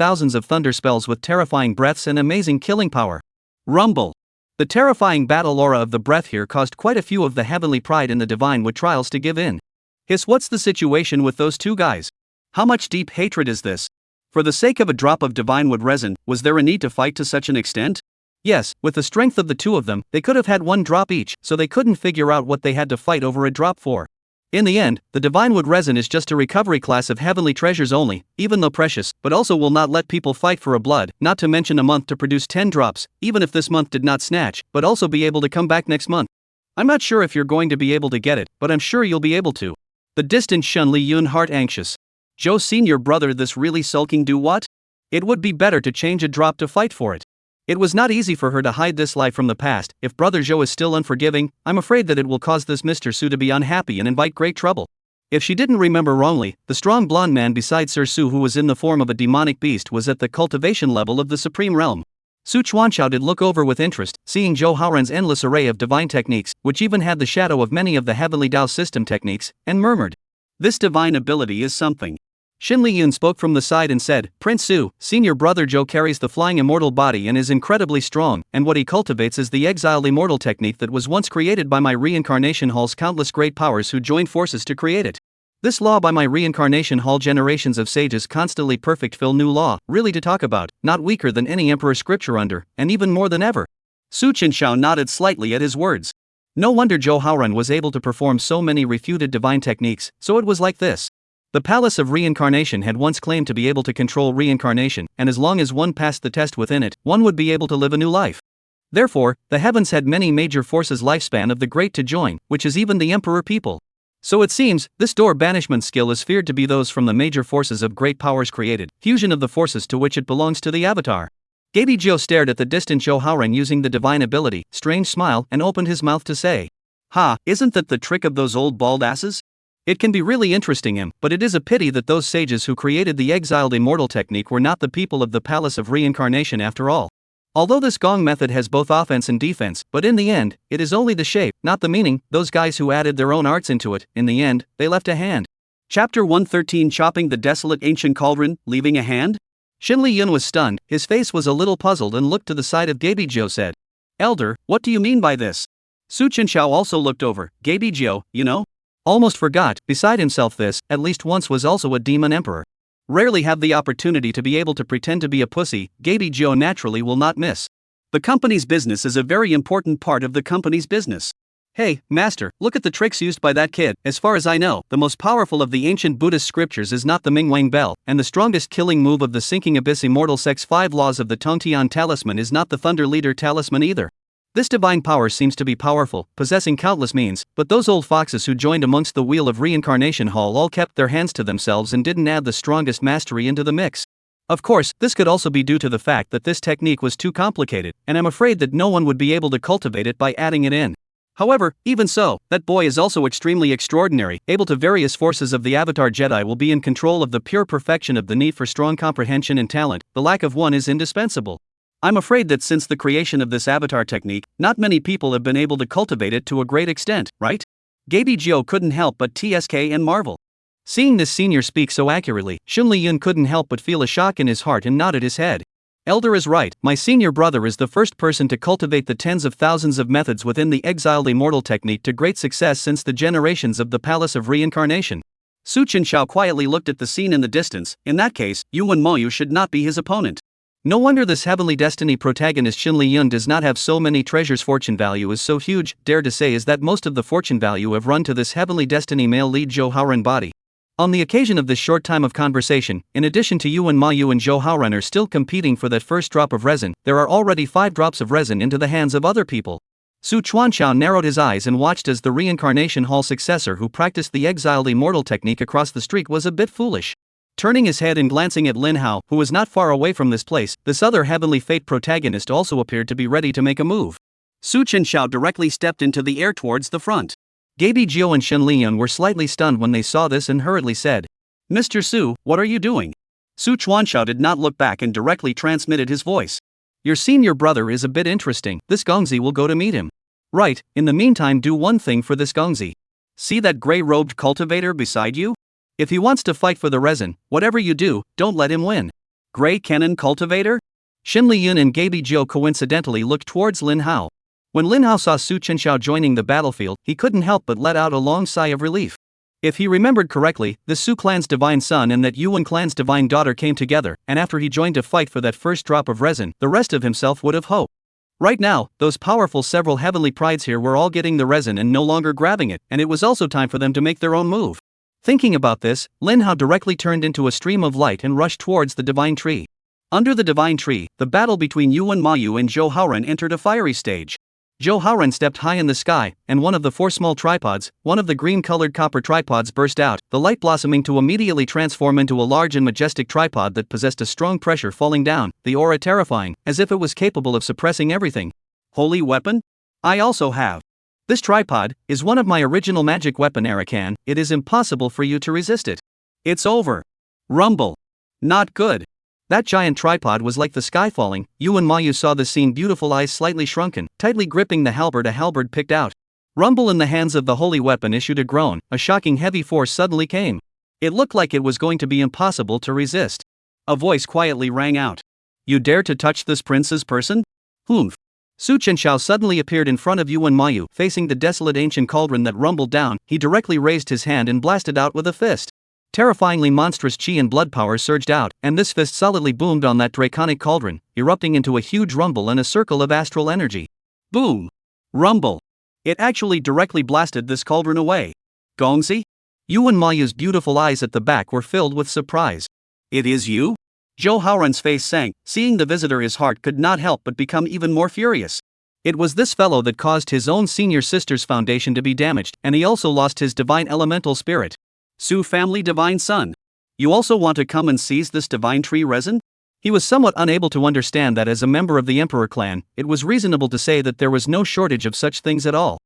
thunder spells with terrifying breaths and amazing killing power. Rumble. The terrifying battle aura of the breath here caused quite a few of the heavenly pride in the divine wood trials to give in. Hiss, what's the situation with those two guys? How much deep hatred is this? For the sake of a drop of divine wood resin, was there a need to fight to such an extent? Yes, with the strength of the two of them, they could have had 1 drop each, so they couldn't figure out what they had to fight over a drop for. In the end, the divine wood resin is just a recovery class of heavenly treasures only, even though precious, but also will not let people fight for a blood, not to mention a month to produce 10 drops, even if this month did not snatch, but also be able to come back next month. I'm not sure if you're going to be able to get it, but I'm sure you'll be able to. The distant Shun Li Yun heart anxious. Joe senior brother, this really sulking do what? It would be better to change a drop to fight for it. It was not easy for her to hide this lie from the past. If brother Zhou is still unforgiving, I'm afraid that it will cause this Mr. Su to be unhappy and invite great trouble. If she didn't remember wrongly, the strong blonde man beside Sir Su who was in the form of a demonic beast was at the cultivation level of the supreme realm. Su Chuanxiao did look over with interest, seeing Zhou Haoran's endless array of divine techniques, which even had the shadow of many of the heavenly Dao system techniques, and murmured, "This divine ability is something." Xin Liyun spoke from the side and said, "Prince Su, senior brother Zhou carries the flying immortal body and is incredibly strong, and what he cultivates is the exiled immortal technique that was once created by my reincarnation hall's countless great powers who joined forces to create it. This law by my reincarnation hall generations of sages constantly perfect fill new law, really to talk about, not weaker than any emperor scripture under, and even more than ever." Su Chenxiao nodded slightly at his words. No wonder Zhou Haoran was able to perform so many refuted divine techniques, so it was like this. The Palace of Reincarnation had once claimed to be able to control reincarnation, and as long as one passed the test within it, one would be able to live a new life. Therefore, the heavens had many major forces lifespan of the great to join, which is even the emperor people. So it seems, this door banishment skill is feared to be those from the major forces of great powers created, fusion of the forces to which it belongs to the avatar. Gaby Jiu stared at the distant Zhou Haoran using the divine ability, strange smile, and opened his mouth to say, "Ha, isn't that the trick of those old bald asses? It can be really interesting him, but it is a pity that those sages who created the exiled immortal technique were not the people of the Palace of Reincarnation after all. Although this gong method has both offense and defense, but in the end, it is only the shape, not the meaning. Those guys who added their own arts into it, in the end, they left a hand." Chapter 113 Chopping the Desolate Ancient Cauldron, Leaving a Hand? Xin Liyun was stunned, his face was a little puzzled and looked to the side of Gaby Jiu said, "Elder, what do you mean by this?" Su Chenxiao also looked over, "Gaby Jiu, you know? Almost forgot, beside himself this, at least once was also a demon emperor. Rarely have the opportunity to be able to pretend to be a pussy, Gaby Jiu naturally will not miss. The company's business is a very important part of the company's business. Hey, master, look at the tricks used by that kid. As far as I know, the most powerful of the ancient Buddhist scriptures is not the Mingwang Bell, and the strongest killing move of the Sinking Abyss Immortal Sect's 5 laws of the Tongtian Talisman is not the Thunder Leader Talisman either. This divine power seems to be powerful, possessing countless means, but those old foxes who joined amongst the Wheel of Reincarnation Hall all kept their hands to themselves and didn't add the strongest mastery into the mix. Of course, this could also be due to the fact that this technique was too complicated, and I'm afraid that no one would be able to cultivate it by adding it in. However, even so, that boy is also extremely extraordinary, able to various forces of the Avatar Jedi will be in control of the pure perfection of the need for strong comprehension and talent, the lack of one is indispensable. I'm afraid that since the creation of this avatar technique, not many people have been able to cultivate it to a great extent, right? Gaby Jiu couldn't help but tsk and marvel. Seeing this senior speak so accurately, Xin Liyun couldn't help but feel a shock in his heart and nodded his head. Elder is right, my senior brother is the first person to cultivate the tens of thousands of methods within the exiled immortal technique to great success since the generations of the Palace of Reincarnation. Su Chenxiao quietly looked at the scene in the distance. In that case, Yuan Moyu should not be his opponent. No wonder this heavenly destiny protagonist Xin Liyun does not have so many treasures. Fortune value is so huge, dare to say is that most of the fortune value have run to this heavenly destiny male lead Zhou Haoran body. On the occasion of this short time of conversation, in addition to Yuan Mayu and Zhou Haoran are still competing for that first drop of resin, there are already 5 drops of resin into the hands of other people. Su Chuanxiao narrowed his eyes and watched as the Reincarnation Hall successor who practiced the exiled immortal technique across the street was a bit foolish. Turning his head and glancing at Lin Hao, who was not far away from this place, this other heavenly fate protagonist also appeared to be ready to make a move. Su Chenxiao directly stepped into the air towards the front. Gaby Jiu and Xin Liyun were slightly stunned when they saw this and hurriedly said, "Mr. Su, what are you doing?" Su Chuanxiao did not look back and directly transmitted his voice. Your senior brother is a bit interesting, this Gongzi will go to meet him. Right, in the meantime do one thing for this Gongzi. See that grey-robed cultivator beside you? If he wants to fight for the resin, whatever you do, don't let him win. Grey cannon cultivator? Xin Liyun and Gabi Jiu coincidentally looked towards Lin Hao. When Lin Hao saw Su Chenxiao joining the battlefield, he couldn't help but let out a long sigh of relief. If he remembered correctly, the Su clan's divine son and that Yuan clan's divine daughter came together, and after he joined to fight for that first drop of resin, the rest of himself would have hoped. Right now, those powerful several heavenly prides here were all getting the resin and no longer grabbing it, and it was also time for them to make their own move. Thinking about this, Lin Hao directly turned into a stream of light and rushed towards the divine tree. Under the divine tree, the battle between Yuan Mayu and Zhou Haoren entered a fiery stage. Zhou Haoren stepped high in the sky, and one of the 4 small tripods, one of the green-colored copper tripods burst out, the light blossoming to immediately transform into a large and majestic tripod that possessed a strong pressure falling down, the aura terrifying, as if it was capable of suppressing everything. Holy weapon? I also have. This tripod is one of my original magic weapon Arakan, it is impossible for you to resist it. It's over. Rumble. Not good. That giant tripod was like the sky falling. Yuan Mayu saw the scene, beautiful eyes slightly shrunken, tightly gripping the halberd a halberd picked out. Rumble in the hands of the holy weapon issued a groan, a shocking heavy force suddenly came. It looked like it was going to be impossible to resist. A voice quietly rang out. You dare to touch this prince's person? Humph. Su Chenxiao suddenly appeared in front of Yuan Mayu, facing the desolate ancient cauldron that rumbled down. He directly raised his hand and blasted out with a fist. Terrifyingly monstrous chi and blood power surged out, and this fist solidly boomed on that draconic cauldron, erupting into a huge rumble and a circle of astral energy. Boom! Rumble! It actually directly blasted this cauldron away. Gongzi? Yuan Mayu's beautiful eyes at the back were filled with surprise. It is you? Zhou Haoren's face sank. Seeing the visitor, his heart could not help but become even more furious. It was this fellow that caused his own senior sister's foundation to be damaged, and he also lost his divine elemental spirit. Su family divine son. You also want to come and seize this divine tree resin? He was somewhat unable to understand that as a member of the Emperor clan, it was reasonable to say that there was no shortage of such things at all.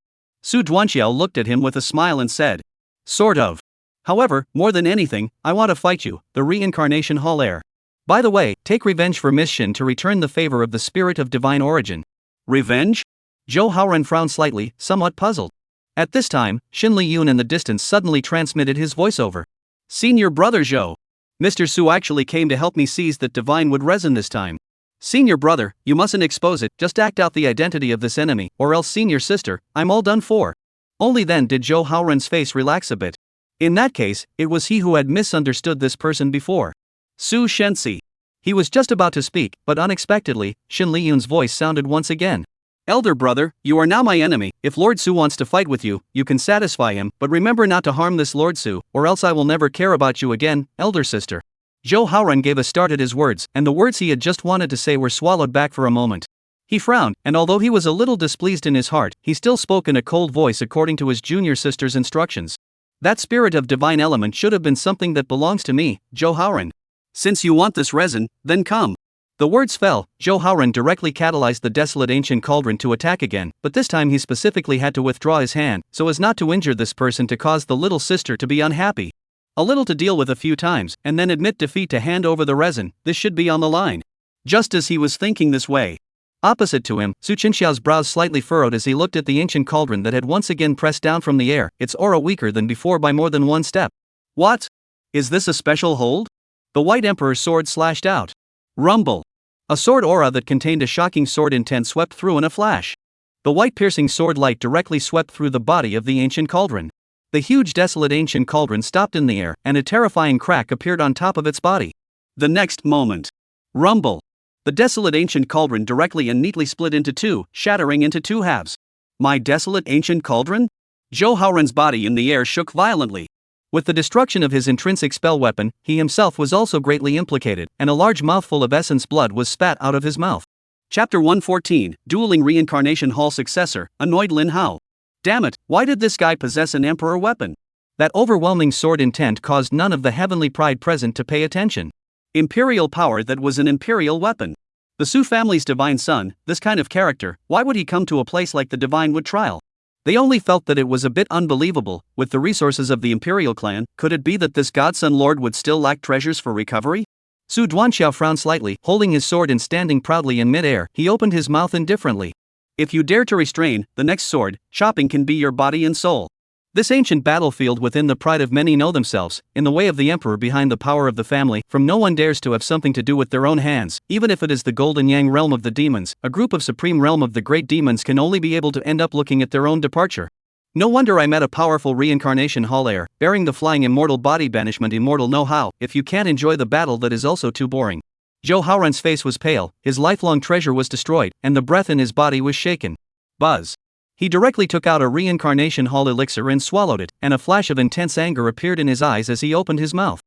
Su Duanxiao looked at him with a smile and said, Sort of. However, more than anything, I want to fight you, the reincarnation hall heir. By the way, take revenge for Miss Shien to return the favor of the spirit of divine origin. Revenge? Zhou Haoren frowned slightly, somewhat puzzled. At this time, Xin Liyun in the distance suddenly transmitted his voiceover. Senior brother Zhou. Mr. Su actually came to help me seize that divine wood resin this time. Senior brother, you mustn't expose it, just act out the identity of this enemy, or else senior sister, I'm all done for. Only then did Zhou Haoren's face relax a bit. In that case, it was he who had misunderstood this person before. Su Shensi. He was just about to speak, but unexpectedly, Xin Liyun's voice sounded once again. Elder brother, you are now my enemy. If Lord Su wants to fight with you, you can satisfy him, but remember not to harm this Lord Su, or else I will never care about you again, elder sister. Zhou Haoren gave a start at his words, and the words he had just wanted to say were swallowed back for a moment. He frowned, and although he was a little displeased in his heart, he still spoke in a cold voice according to his junior sister's instructions. That spirit of divine element should have been something that belongs to me, Zhou Haoren. Since you want this resin, then come. The words fell. Zhou Haoren directly catalyzed the desolate ancient cauldron to attack again, but this time he specifically had to withdraw his hand, so as not to injure this person to cause the little sister to be unhappy. A little to deal with a few times, and then admit defeat to hand over the resin, this should be on the line. Just as he was thinking this way. Opposite to him, Su Chenxiao's brows slightly furrowed as he looked at the ancient cauldron that had once again pressed down from the air, its aura weaker than before by more than one step. What? Is this a special hold? The White Emperor's sword slashed out. Rumble. A sword aura that contained a shocking sword intent swept through in a flash. The white piercing sword light directly swept through the body of the ancient cauldron. The huge desolate ancient cauldron stopped in the air, and a terrifying crack appeared on top of its body. The next moment. Rumble. The desolate ancient cauldron directly and neatly split into two, shattering into two halves. My desolate ancient cauldron? Zhou Haoren's body in the air shook violently. With the destruction of his intrinsic spell weapon, he himself was also greatly implicated, and a large mouthful of essence blood was spat out of his mouth. Chapter 114, Dueling Reincarnation Hall Successor, Annoyed Lin Hao. Damn it, why did this guy possess an emperor weapon? That overwhelming sword intent caused none of the heavenly pride present to pay attention. Imperial power that was an imperial weapon. The Su family's divine son, this kind of character, why would he come to a place like the Divine Wood Trial? They only felt that it was a bit unbelievable. With the resources of the imperial clan, could it be that this godson lord would still lack treasures for recovery? Su Duanxiao frowned slightly, holding his sword and standing proudly in mid-air. He opened his mouth indifferently. If you dare to restrain the next sword, chopping can be your body and soul. This ancient battlefield within the pride of many know themselves, in the way of the emperor behind the power of the family, from no one dares to have something to do with their own hands, even if it is the Golden Yang realm of the demons, a group of supreme realm of the great demons can only be able to end up looking at their own departure. No wonder I met a powerful reincarnation hall heir, bearing the flying immortal body banishment immortal know-how, if you can't enjoy the battle that is also too boring. Yaohuang's face was pale, his lifelong treasure was destroyed, and the breath in his body was shaken. Buzz. He directly took out a reincarnation hall elixir and swallowed it, and a flash of intense anger appeared in his eyes as he opened his mouth.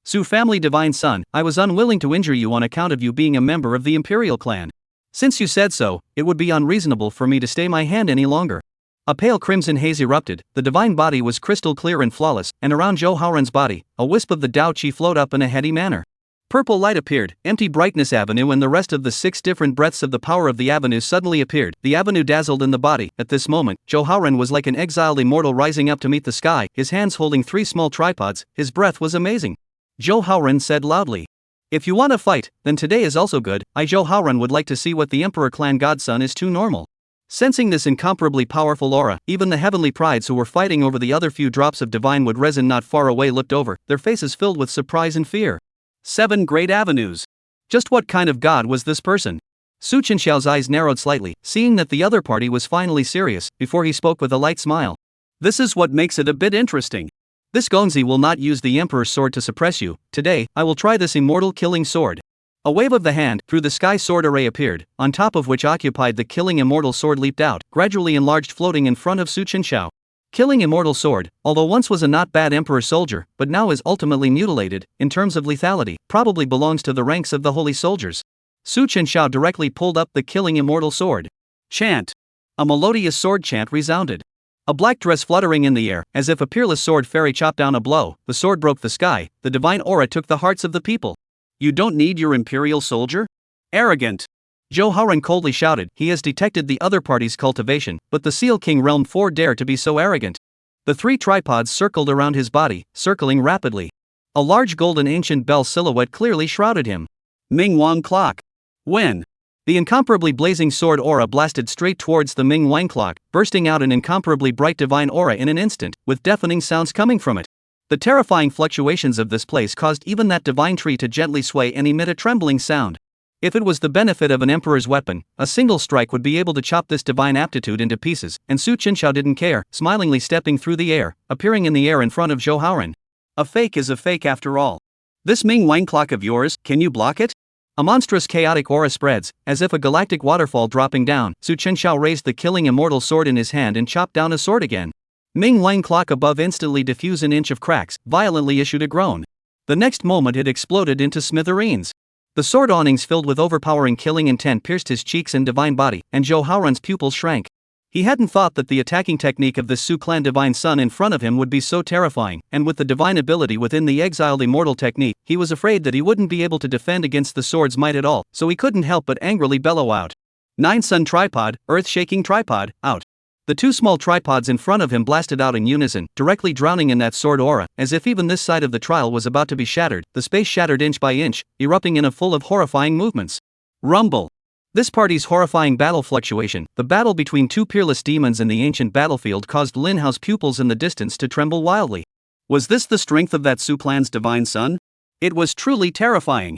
Su family divine son, I was unwilling to injure you on account of you being a member of the imperial clan. Since you said so, it would be unreasonable for me to stay my hand any longer. A pale crimson haze erupted, the divine body was crystal clear and flawless, and around Yaohuang's body, a wisp of the Dao Qi flowed up in a heady manner. Purple light appeared, empty brightness avenue and the rest of the 6 different breaths of the power of the avenue suddenly appeared, the avenue dazzled in the body. At this moment, Yaohuang was like an exiled immortal rising up to meet the sky, his hands holding 3 small tripods, his breath was amazing. Yaohuang said loudly. If you want to fight, then today is also good. Yaohuang would like to see what the Emperor clan godson is too normal. Sensing this incomparably powerful aura, even the heavenly prides who were fighting over the other few drops of divine wood resin not far away looked over, their faces filled with surprise and fear. 7 great avenues. Just what kind of god was this person? Su Chenxiao's eyes narrowed slightly, seeing that the other party was finally serious, before he spoke with a light smile. This is what makes it a bit interesting. This Gongzi will not use the Emperor's sword to suppress you. Today, I will try this immortal killing sword. A wave of the hand, through the sky sword array appeared, on top of which occupied the killing immortal sword leaped out, gradually enlarged floating in front of Su Chenxiao. Killing immortal sword, although once was a not bad emperor soldier, but now is ultimately mutilated, in terms of lethality, probably belongs to the ranks of the holy soldiers. Su Chenxiao directly pulled up the killing immortal sword. Chant. A melodious sword chant resounded. A black dress fluttering in the air, as if a peerless sword fairy chopped down a blow, the sword broke the sky, the divine aura took the hearts of the people. You don't need your imperial soldier? Arrogant. Yaohuang coldly shouted, he has detected the other party's cultivation, but the Seal King Realm 4 dare to be so arrogant. The 3 tripods circled around his body, circling rapidly. A large golden ancient bell silhouette clearly shrouded him. Ming Wang clock. When? The incomparably blazing sword aura blasted straight towards the Ming Wang clock, bursting out an incomparably bright divine aura in an instant, with deafening sounds coming from it. The terrifying fluctuations of this place caused even that divine tree to gently sway and emit a trembling sound. If it was the benefit of an emperor's weapon, a single strike would be able to chop this divine aptitude into pieces, and Su Chenxiao didn't care, smilingly stepping through the air, appearing in the air in front of Yaohuang. A fake is a fake after all. This Ming Wang clock of yours, can you block it? A monstrous chaotic aura spreads, as if a galactic waterfall dropping down. Su Chenxiao raised the killing immortal sword in his hand and chopped down a sword again. Ming Wang clock above instantly diffused an inch of cracks, violently issued a groan. The next moment it exploded into smithereens. The sword awnings filled with overpowering killing intent pierced his cheeks and divine body, and Yaohuang's pupils shrank. He hadn't thought that the attacking technique of this Su clan divine son in front of him would be so terrifying, and with the divine ability within the exiled immortal technique, he was afraid that he wouldn't be able to defend against the sword's might at all, so he couldn't help but angrily bellow out. 9 sun tripod, earth-shaking tripod, out. The 2 small tripods in front of him blasted out in unison, directly drowning in that sword aura, as if even this side of the trial was about to be shattered, the space shattered inch by inch, erupting in a full of horrifying movements. Rumble. This party's horrifying battle fluctuation, the battle between 2 peerless demons in the ancient battlefield caused Lin Hao's pupils in the distance to tremble wildly. Was this the strength of that Su clan's divine son? It was truly terrifying.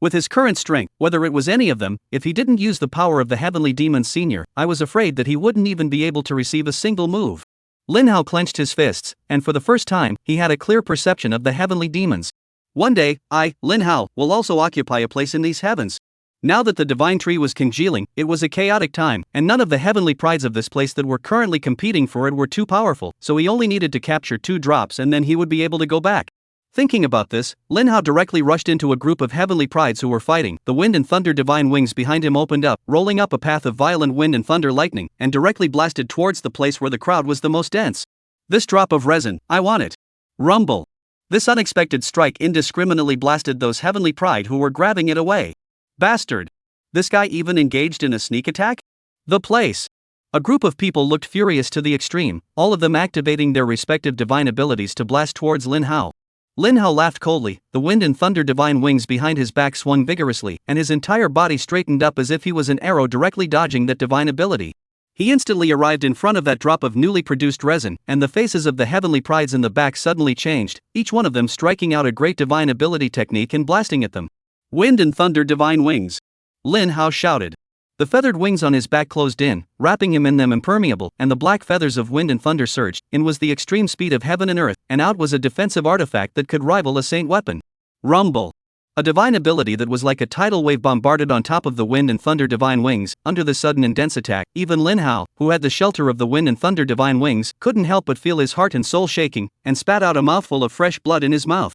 With his current strength, whether it was any of them, if he didn't use the power of the heavenly demon senior, I was afraid that he wouldn't even be able to receive a single move. Lin Hao clenched his fists, and for the first time, he had a clear perception of the heavenly demons. One day, I, Lin Hao, will also occupy a place in these heavens. Now that the divine tree was congealing, it was a chaotic time, and none of the heavenly prides of this place that were currently competing for it were too powerful, so he only needed to capture 2 drops and then he would be able to go back. Thinking about this, Lin Hao directly rushed into a group of heavenly prides who were fighting. The wind and thunder divine wings behind him opened up, rolling up a path of violent wind and thunder lightning, and directly blasted towards the place where the crowd was the most dense. This drop of resin, I want it. Rumble. This unexpected strike indiscriminately blasted those heavenly pride who were grabbing it away. Bastard. This guy even engaged in a sneak attack? The place. A group of people looked furious to the extreme, all of them activating their respective divine abilities to blast towards Lin Hao. Lin Hao laughed coldly, the wind and thunder divine wings behind his back swung vigorously, and his entire body straightened up as if he was an arrow directly dodging that divine ability. He instantly arrived in front of that drop of newly produced resin, and the faces of the heavenly prides in the back suddenly changed, each one of them striking out a great divine ability technique and blasting at them. Wind and thunder divine wings. Lin Hao shouted. The feathered wings on his back closed in, wrapping him in them impermeable, and the black feathers of wind and thunder surged. In was the extreme speed of heaven and earth, and out was a defensive artifact that could rival a saint weapon. Rumble. A divine ability that was like a tidal wave bombarded on top of the wind and thunder divine wings. Under the sudden and dense attack, even Lin Hao, who had the shelter of the wind and thunder divine wings, couldn't help but feel his heart and soul shaking, and spat out a mouthful of fresh blood in his mouth.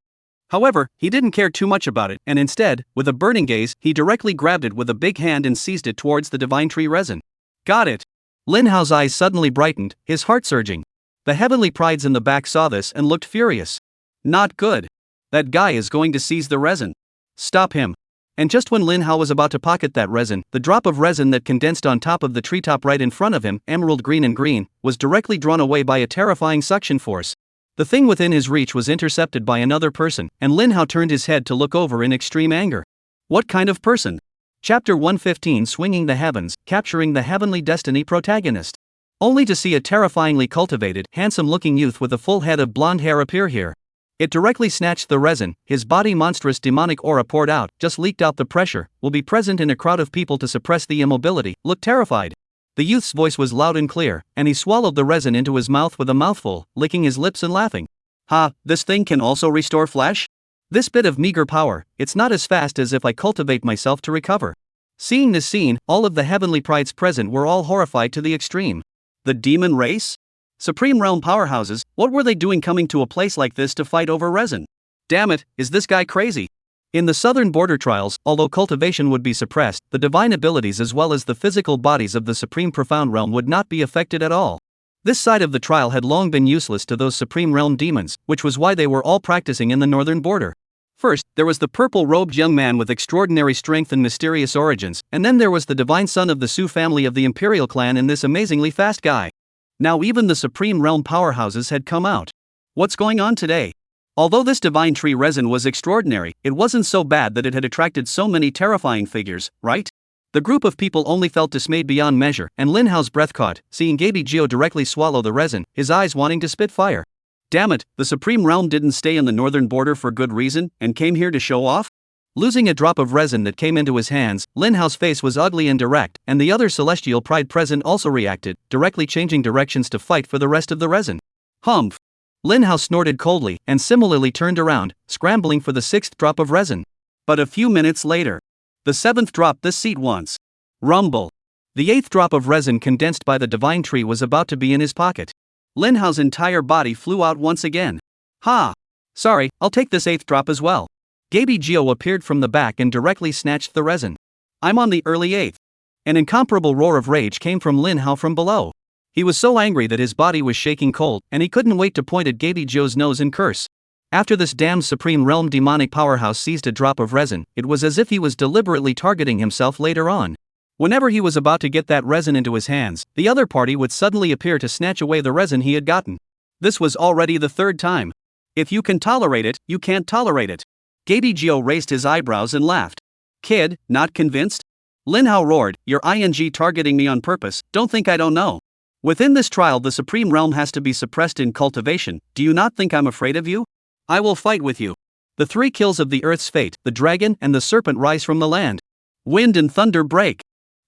However, he didn't care too much about it, and instead, with a burning gaze, he directly grabbed it with a big hand and seized it towards the divine tree resin. Got it. Lin Hao's eyes suddenly brightened, his heart surging. The heavenly prides in the back saw this and looked furious. Not good. That guy is going to seize the resin. Stop him. And just when Lin Hao was about to pocket that resin, the drop of resin that condensed on top of the treetop right in front of him, emerald green and green, was directly drawn away by a terrifying suction force. The thing within his reach was intercepted by another person, and Lin Hao turned his head to look over in extreme anger. What kind of person? Chapter 115 Swinging the Heavens, Capturing the Heavenly Destiny protagonist. Only to see a terrifyingly cultivated, handsome-looking youth with a full head of blonde hair appear here. It directly snatched the resin, his body monstrous demonic aura poured out, just leaked out the pressure, will be present in a crowd of people to suppress the immobility, looked terrified. The youth's voice was loud and clear, and he swallowed the resin into his mouth with a mouthful, licking his lips and laughing. Ha, this thing can also restore flesh? This bit of meager power, it's not as fast as if I cultivate myself to recover. Seeing this scene, all of the heavenly prides present were all horrified to the extreme. The demon race? Supreme Realm powerhouses, what were they doing coming to a place like this to fight over resin? Damn it, is this guy crazy? In the southern border trials, although cultivation would be suppressed, the divine abilities as well as the physical bodies of the Supreme Profound Realm would not be affected at all. This side of the trial had long been useless to those Supreme Realm demons, which was why they were all practicing in the northern border. First, there was the purple-robed young man with extraordinary strength and mysterious origins, and then there was the divine son of the Su family of the Imperial clan and this amazingly fast guy. Now even the Supreme Realm powerhouses had come out. What's going on today? Although this divine tree resin was extraordinary, it wasn't so bad that it had attracted so many terrifying figures, right? The group of people only felt dismayed beyond measure, and Lin Hao's breath caught, seeing Gaby Geo directly swallow the resin, his eyes wanting to spit fire. Damn it, the Supreme Realm didn't stay in the northern border for good reason, and came here to show off? Losing a drop of resin that came into his hands, Lin Hao's face was ugly and direct, and the other celestial pride present also reacted, directly changing directions to fight for the rest of the resin. Humph! Lin Hao snorted coldly, and similarly turned around, scrambling for the 6th drop of resin. But a few minutes later, the 7th dropped this seat once. Rumble! The 8th drop of resin condensed by the divine tree was about to be in his pocket. Lin Hao's entire body flew out once again. Ha! Sorry, I'll take this 8th drop as well. Gaby Geo appeared from the back and directly snatched the resin. I'm on the early 8th. An incomparable roar of rage came from Lin Hao from below. He was so angry that his body was shaking cold, and he couldn't wait to point at Gaby Geo's nose and curse. After this damned Supreme Realm demonic powerhouse seized a drop of resin, it was as if he was deliberately targeting himself later on. Whenever he was about to get that resin into his hands, the other party would suddenly appear to snatch away the resin he had gotten. This was already the 3rd time. If you can tolerate it, you can't tolerate it. Gaby Geo raised his eyebrows and laughed. Kid, not convinced? Lin Hao roared, you're ing targeting me on purpose, don't think I don't know. Within this trial the Supreme Realm has to be suppressed in cultivation, do you not think I'm afraid of you? I will fight with you. The 3 kills of the Earth's fate, the dragon and the serpent rise from the land. Wind and thunder break.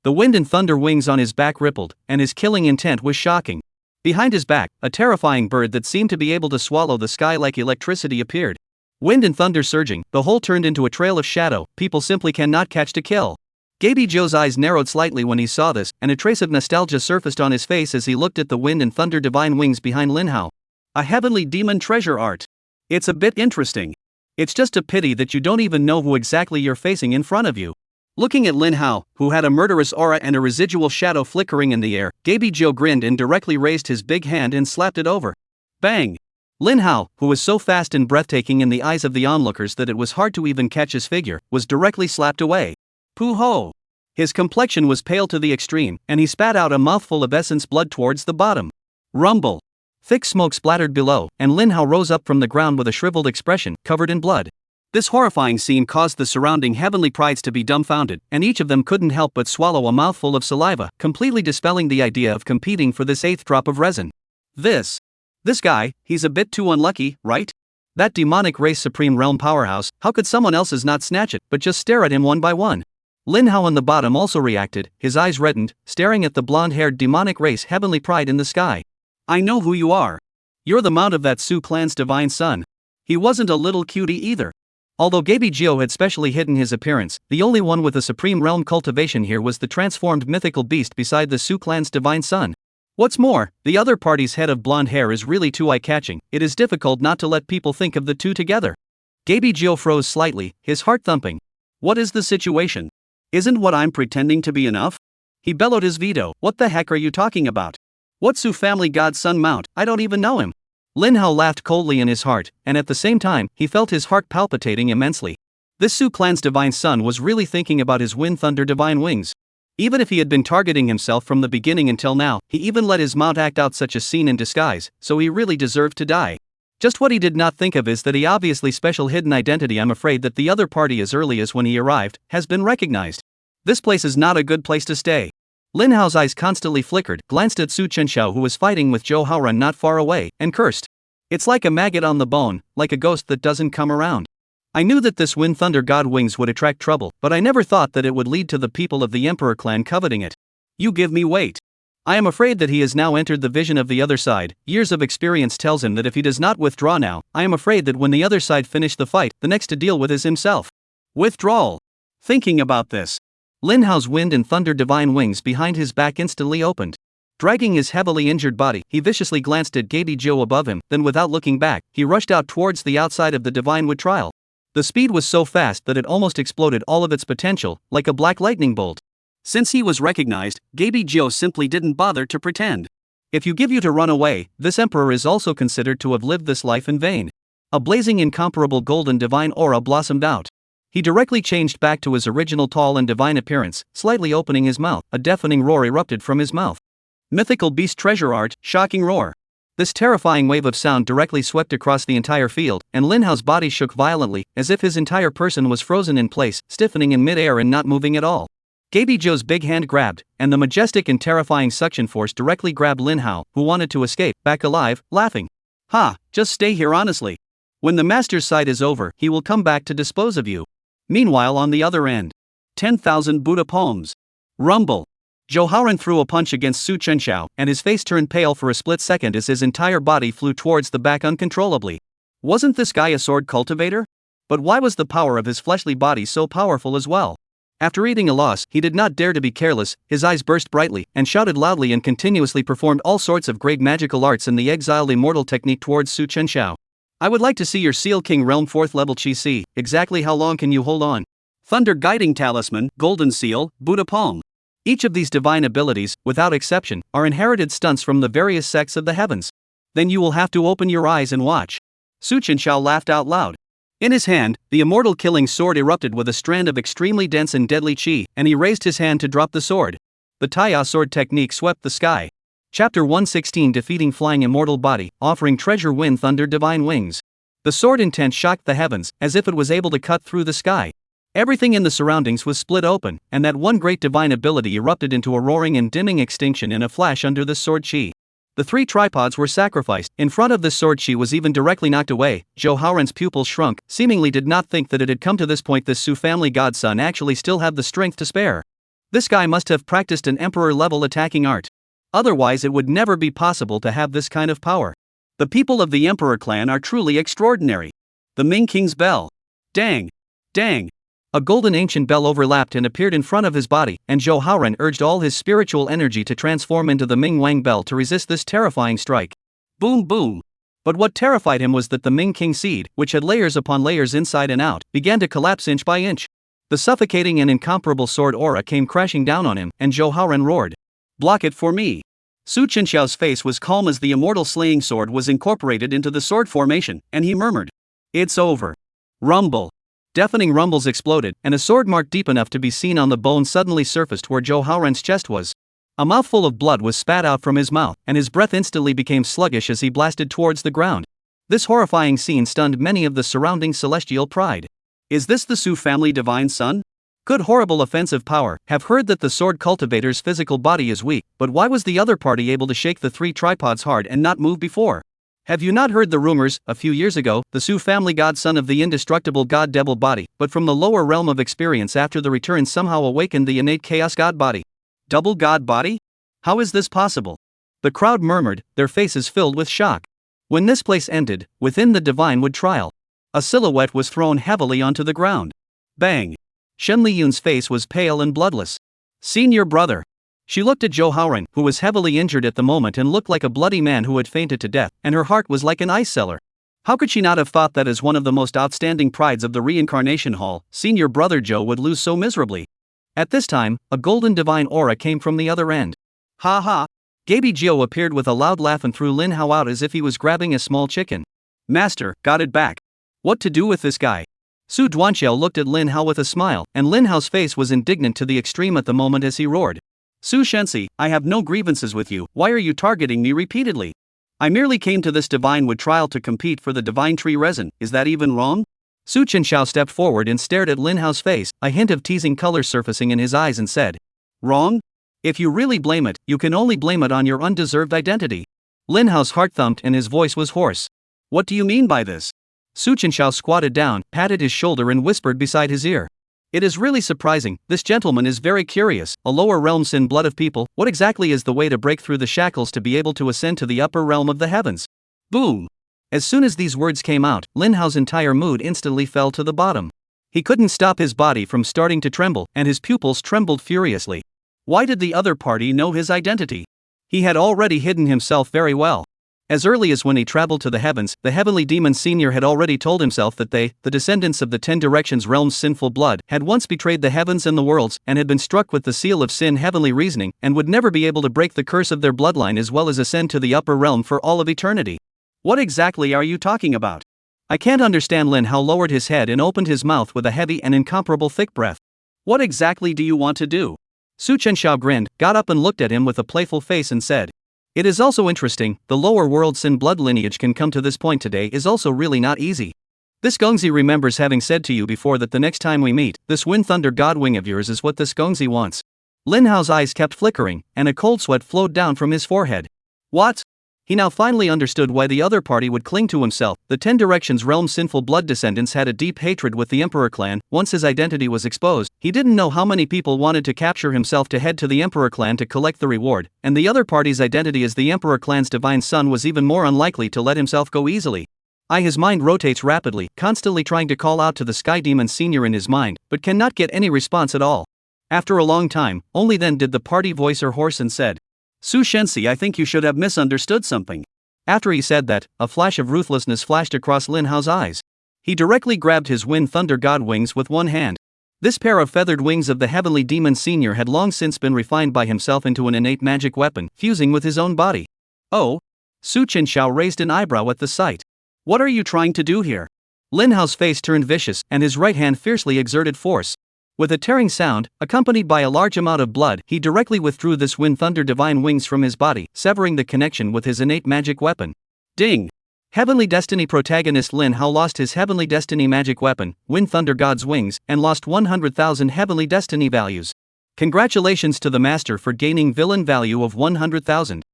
The wind and thunder wings on his back rippled, and his killing intent was shocking. Behind his back, a terrifying bird that seemed to be able to swallow the sky like electricity appeared. Wind and thunder surging, the whole turned into a trail of shadow, people simply cannot catch to kill. Gaby Joe's eyes narrowed slightly when he saw this, and a trace of nostalgia surfaced on his face as he looked at the wind and thunder divine wings behind Lin Hao. A heavenly demon treasure art. It's a bit interesting. It's just a pity that you don't even know who exactly you're facing in front of you. Looking at Lin Hao, who had a murderous aura and a residual shadow flickering in the air, Gaby Joe grinned and directly raised his big hand and slapped it over. Bang! Lin Hao, who was so fast and breathtaking in the eyes of the onlookers that it was hard to even catch his figure, was directly slapped away. Pooh-ho! His complexion was pale to the extreme, and he spat out a mouthful of essence blood towards the bottom. Rumble! Thick smoke splattered below, and Lin Hao rose up from the ground with a shriveled expression, covered in blood. This horrifying scene caused the surrounding heavenly prides to be dumbfounded, and each of them couldn't help but swallow a mouthful of saliva, completely dispelling the idea of competing for this 8th drop of resin. This guy, he's a bit too unlucky, right? That demonic race supreme realm powerhouse, how could someone else's not snatch it, but just stare at him one by one? Lin Hao on the bottom also reacted, his eyes reddened, staring at the blonde-haired demonic race heavenly pride in the sky. I know who you are. You're the mount of that Su clan's divine son. He wasn't a little cutie either. Although Gaby Jiu had specially hidden his appearance, the only one with a supreme realm cultivation here was the transformed mythical beast beside the Su clan's divine son. What's more, the other party's head of blonde hair is really too eye-catching, it is difficult not to let people think of the two together. Gaby Jiu froze slightly, his heart thumping. What is the situation? Isn't what I'm pretending to be enough? He bellowed his veto. What the heck are you talking about? What Su family god's son mount? I don't even know him. Lin Hao laughed coldly in his heart, and at the same time, he felt his heart palpitating immensely. This Su clan's divine son was really thinking about his Wind Thunder divine wings. Even if he had been targeting himself from the beginning until now, he even let his mount act out such a scene in disguise, so he really deserved to die. Just what he did not think of is that he obviously special hidden identity. I'm afraid that the other party as early as when he arrived, has been recognized. This place is not a good place to stay. Lin Hao's eyes constantly flickered, glanced at Su Chenxiao who was fighting with Yaohuang not far away, and cursed. It's like a maggot on the bone, like a ghost that doesn't come around. I knew that this Wind Thunder god wings would attract trouble, but I never thought that it would lead to the people of the Emperor clan coveting it. You give me weight. I am afraid that he has now entered the vision of the other side. Years of experience tells him that if he does not withdraw now, I am afraid that when the other side finish the fight, the next to deal with is himself. Withdrawal. Thinking about this, Lin Hao's wind and thunder divine wings behind his back instantly opened. Dragging his heavily injured body, he viciously glanced at Gaby Jiu above him, then without looking back, he rushed out towards the outside of the divine wood trial. The speed was so fast that it almost exploded all of its potential, like a black lightning bolt. Since he was recognized, Gaby Jiu simply didn't bother to pretend. If you give you to run away, this emperor is also considered to have lived this life in vain. A blazing incomparable golden divine aura blossomed out. He directly changed back to his original tall and divine appearance, slightly opening his mouth. A deafening roar erupted from his mouth. Mythical beast treasure art, shocking roar. This terrifying wave of sound directly swept across the entire field, and Lin Hao's body shook violently, as if his entire person was frozen in place, stiffening in mid-air and not moving at all. Gaby Jiu's big hand grabbed, and the majestic and terrifying suction force directly grabbed Lin Hao, who wanted to escape, back alive, laughing. Ha, just stay here honestly. When the master's sight is over, he will come back to dispose of you. Meanwhile on the other end, 10,000 Buddha palms. Rumble. Yaohuang threw a punch against Su Chenxiao, and his face turned pale for a split second as his entire body flew towards the back uncontrollably. Wasn't this guy a sword cultivator? But why was the power of his fleshly body so powerful as well? After eating a loss, he did not dare to be careless, his eyes burst brightly, and shouted loudly and continuously performed all sorts of great magical arts in the exiled immortal technique towards Su Chenxiao. I would like to see your Seal King Realm 4th level Qi Si, exactly how long can you hold on? Thunder Guiding Talisman, Golden Seal, Buddha Palm. Each of these divine abilities, without exception, are inherited stunts from the various sects of the heavens. Then you will have to open your eyes and watch. Su Chenxiao laughed out loud. In his hand, the immortal killing sword erupted with a strand of extremely dense and deadly qi, and he raised his hand to drop the sword. The Taiya sword technique swept the sky. Chapter 116 Defeating Flying Immortal Body, offering treasure Wind Thunder divine wings. The sword intent shocked the heavens, as if it was able to cut through the sky. Everything in the surroundings was split open, and that one great divine ability erupted into a roaring and dimming extinction in a flash under the sword qi. The 3 tripods were sacrificed. In front of the sword qi was even directly knocked away. Yaohuang's pupils shrunk, seemingly did not think that it had come to this point. This Su family godson actually still had the strength to spare. This guy must have practiced an emperor-level attacking art. Otherwise it would never be possible to have this kind of power. The people of the Emperor clan are truly extraordinary. The Ming King's bell. Dang! Dang! A golden ancient bell overlapped and appeared in front of his body, and Yaohuang urged all his spiritual energy to transform into the Ming Wang bell to resist this terrifying strike. Boom boom! But what terrified him was that the Ming King seed, which had layers upon layers inside and out, began to collapse inch by inch. The suffocating and incomparable sword aura came crashing down on him, and Yaohuang roared. Block it for me. Su Chenxiao's face was calm as the immortal slaying sword was incorporated into the sword formation, and he murmured. It's over. Rumble. Deafening rumbles exploded, and a sword mark deep enough to be seen on the bone suddenly surfaced where Yaohuang's chest was. A mouthful of blood was spat out from his mouth, and his breath instantly became sluggish as he blasted towards the ground. This horrifying scene stunned many of the surrounding celestial pride. Is this the Su family divine son? Good horrible offensive power, have heard that the sword cultivator's physical body is weak, but why was the other party able to shake the 3 tripods hard and not move before? Have you not heard the rumors? A few years ago, the Su family godson of the indestructible god devil body, but from the lower realm of experience after the return somehow awakened the innate chaos god body. Double god body? How is this possible? The crowd murmured, their faces filled with shock. When this place ended, within the divine wood trial, a silhouette was thrown heavily onto the ground. Bang! Shen Liyun's face was pale and bloodless. Senior brother. She looked at Yaohuang, who was heavily injured at the moment and looked like a bloody man who had fainted to death, and her heart was like an ice cellar. How could she not have thought that as one of the most outstanding prides of the reincarnation hall, senior brother Zhou would lose so miserably? At this time, a golden divine aura came from the other end. Ha ha! Gaby Zhou appeared with a loud laugh and threw Lin Hao out as if he was grabbing a small chicken. Master, got it back. What to do with this guy? Su Duanxiao looked at Lin Hao with a smile, and Lin Hao's face was indignant to the extreme at the moment as he roared. Su Shensi, I have no grievances with you, why are you targeting me repeatedly? I merely came to this divine wood trial to compete for the divine tree resin, is that even wrong? Su Chenxiao stepped forward and stared at Lin Hao's face, a hint of teasing color surfacing in his eyes and said, Wrong? If you really blame it, you can only blame it on your undeserved identity. Lin Hao's heart thumped and his voice was hoarse. What do you mean by this? Su Chenxiao squatted down, patted his shoulder and whispered beside his ear. It is really surprising, this gentleman is very curious, a lower realm sin blood of people, what exactly is the way to break through the shackles to be able to ascend to the upper realm of the heavens? Boom! As soon as these words came out, Lin Hao's entire mood instantly fell to the bottom. He couldn't stop his body from starting to tremble, and his pupils trembled furiously. Why did the other party know his identity? He had already hidden himself very well. As early as when he traveled to the heavens, the heavenly demon senior had already told himself that they, the descendants of the 10 directions realm's sinful blood, had once betrayed the heavens and the worlds, and had been struck with the seal of sin heavenly reasoning, and would never be able to break the curse of their bloodline as well as ascend to the upper realm for all of eternity. What exactly are you talking about? I can't understand. Lin Hao lowered his head and opened his mouth with a heavy and incomparable thick breath. What exactly do you want to do? Su Chenxiao grinned, got up and looked at him with a playful face and said, It is also interesting, the lower world sin blood lineage can come to this point today is also really not easy. This Gongzi remembers having said to you before that the next time we meet, this wind thunder godwing of yours is what this Gongzi wants. Lin Hao's eyes kept flickering, and a cold sweat flowed down from his forehead. What? He now finally understood why the other party would cling to himself. The 10 Directions realm sinful blood descendants had a deep hatred with the Emperor clan. Once his identity was exposed, he didn't know how many people wanted to capture himself to head to the Emperor clan to collect the reward, and the other party's identity as the Emperor clan's divine son was even more unlikely to let himself go easily. His mind rotates rapidly, constantly trying to call out to the Sky Demon Senior in his mind, but cannot get any response at all. After a long time, only then did the party voice her hoarse and said, Su Shensi, I think you should have misunderstood something. After he said that, a flash of ruthlessness flashed across Lin Hao's eyes. He directly grabbed his wind thunder god wings with one hand. This pair of feathered wings of the heavenly demon senior had long since been refined by himself into an innate magic weapon, fusing with his own body. Oh? Su Chenxiao raised an eyebrow at the sight. What are you trying to do here? Lin Hao's face turned vicious, and his right hand fiercely exerted force. With a tearing sound, accompanied by a large amount of blood, he directly withdrew this wind thunder divine wings from his body, severing the connection with his innate magic weapon. Ding! Heavenly Destiny protagonist Lin Hao lost his Heavenly Destiny magic weapon, Wind Thunder God's Wings, and lost 100,000 Heavenly Destiny values. Congratulations to the master for gaining villain value of 100,000.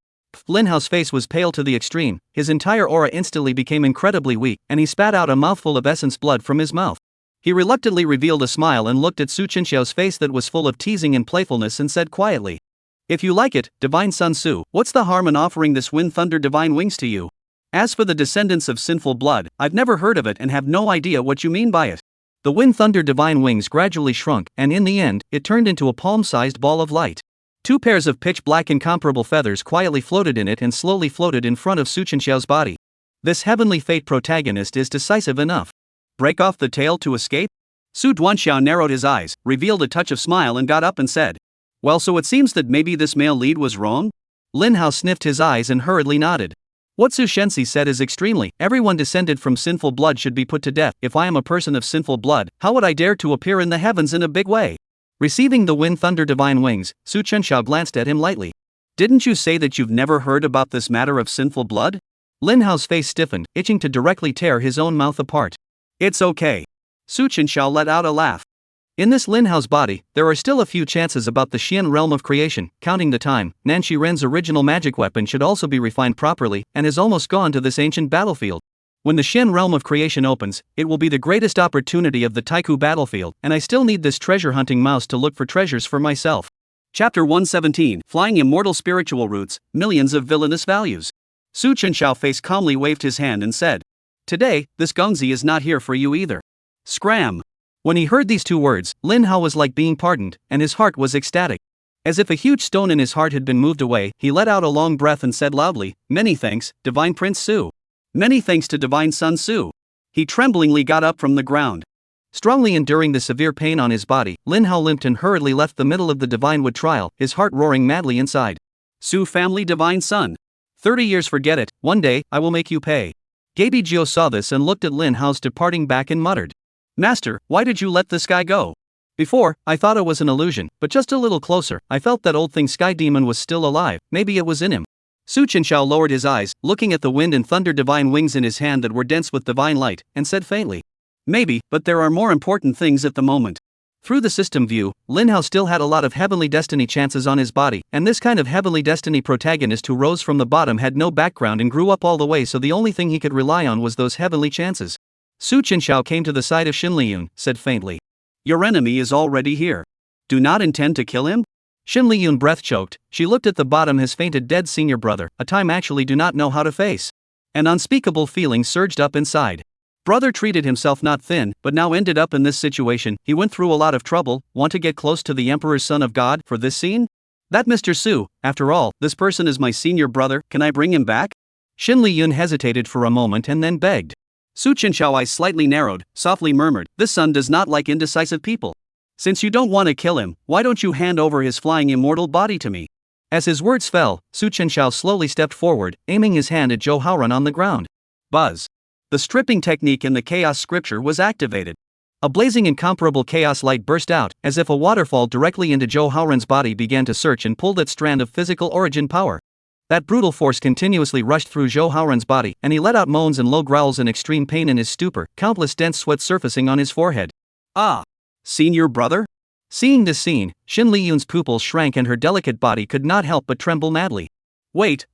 Lin Hao's face was pale to the extreme, his entire aura instantly became incredibly weak, and he spat out a mouthful of essence blood from his mouth. He reluctantly revealed a smile and looked at Su Chenxiao's face that was full of teasing and playfulness and said quietly, If you like it, Divine Sun Su, what's the harm in offering this Wind Thunder Divine Wings to you? As for the descendants of sinful blood, I've never heard of it and have no idea what you mean by it. The Wind Thunder Divine Wings gradually shrunk, and in the end, it turned into a palm-sized ball of light. 2 pairs of pitch-black incomparable feathers quietly floated in it and slowly floated in front of Su Chenxiao's body. This heavenly fate protagonist is decisive enough. Break off the tail to escape? Su Duanxiao narrowed his eyes, revealed a touch of smile and got up and said, Well, so it seems that maybe this male lead was wrong? Lin Hao sniffed his eyes and hurriedly nodded. What Su Shensi said is extremely, everyone descended from sinful blood should be put to death. If I am a person of sinful blood, how would I dare to appear in the heavens in a big way? Receiving the wind thunder divine wings, Su Chenxiao glanced at him lightly. Didn't you say that you've never heard about this matter of sinful blood? Lin Hao's face stiffened, itching to directly tear his own mouth apart. It's okay. Su Chenxiao let out a laugh. In this Lin Hao's body, there are still a few chances about the Shien realm of creation. Counting the time, Nanshi Ren's original magic weapon should also be refined properly and is almost gone to this ancient battlefield. When the Shien realm of creation opens, it will be the greatest opportunity of the Taiku battlefield, and I still need this treasure hunting mouse to look for treasures for myself. Chapter 117, Flying Immortal Spiritual Roots, Millions of Villainous Values. Su Chenxiao face calmly waved his hand and said, "Today, this Gongzi is not here for you either." Scram! When he heard these two words, Lin Hao was like being pardoned, and his heart was ecstatic. As if a huge stone in his heart had been moved away, he let out a long breath and said loudly, "Many thanks, Divine Prince Su." Many thanks to Divine Sun Su. He tremblingly got up from the ground. Strongly enduring the severe pain on his body, Lin Hao limped and hurriedly left the middle of the Divine Wood trial, his heart roaring madly inside. Su family Divine Sun. 30 years forget it, one day, I will make you pay. Gaby Jiu saw this and looked at Lin Hao's departing back and muttered, "Master, why did you let this guy go?" "Before, I thought it was an illusion, but just a little closer, I felt that old thing Sky Demon was still alive, maybe it was in him." Su Chenxiao lowered his eyes, looking at the wind and thunder divine wings in his hand that were dense with divine light, and said faintly, "Maybe, but there are more important things at the moment." Through the system view, Lin Hao still had a lot of heavenly destiny chances on his body, and this kind of heavenly destiny protagonist who rose from the bottom had no background and grew up all the way, so the only thing he could rely on was those heavenly chances. Su Chenxiao came to the side of Xin Liyun, said faintly, "Your enemy is already here. Do not intend to kill him?" Xin Liyun breath choked. She looked at the bottom, his fainted dead senior brother, a time actually do not know how to face. An unspeakable feeling surged up inside. Brother treated himself not thin, but now ended up in this situation. He went through a lot of trouble. Want to get close to the Emperor's Son of God for this scene? That Mr. Su, after all, this person is my senior brother, can I bring him back? Xin Liyun hesitated for a moment and then begged. Su Chenxiao's eyes slightly narrowed, softly murmured, "This son does not like indecisive people. Since you don't want to kill him, why don't you hand over his flying immortal body to me?" As his words fell, Su Chenxiao slowly stepped forward, aiming his hand at Yaohuang on the ground. Buzz. The stripping technique in the chaos scripture was activated. A blazing incomparable chaos light burst out, as if a waterfall directly into Yaohuang's body began to search and pull that strand of physical origin power. That brutal force continuously rushed through Yaohuang's body, and he let out moans and low growls in extreme pain in his stupor, countless dense sweat surfacing on his forehead. "Ah! Senior brother?" Seeing this scene, Xin Liyun's pupils shrank and her delicate body could not help but tremble madly. Wait.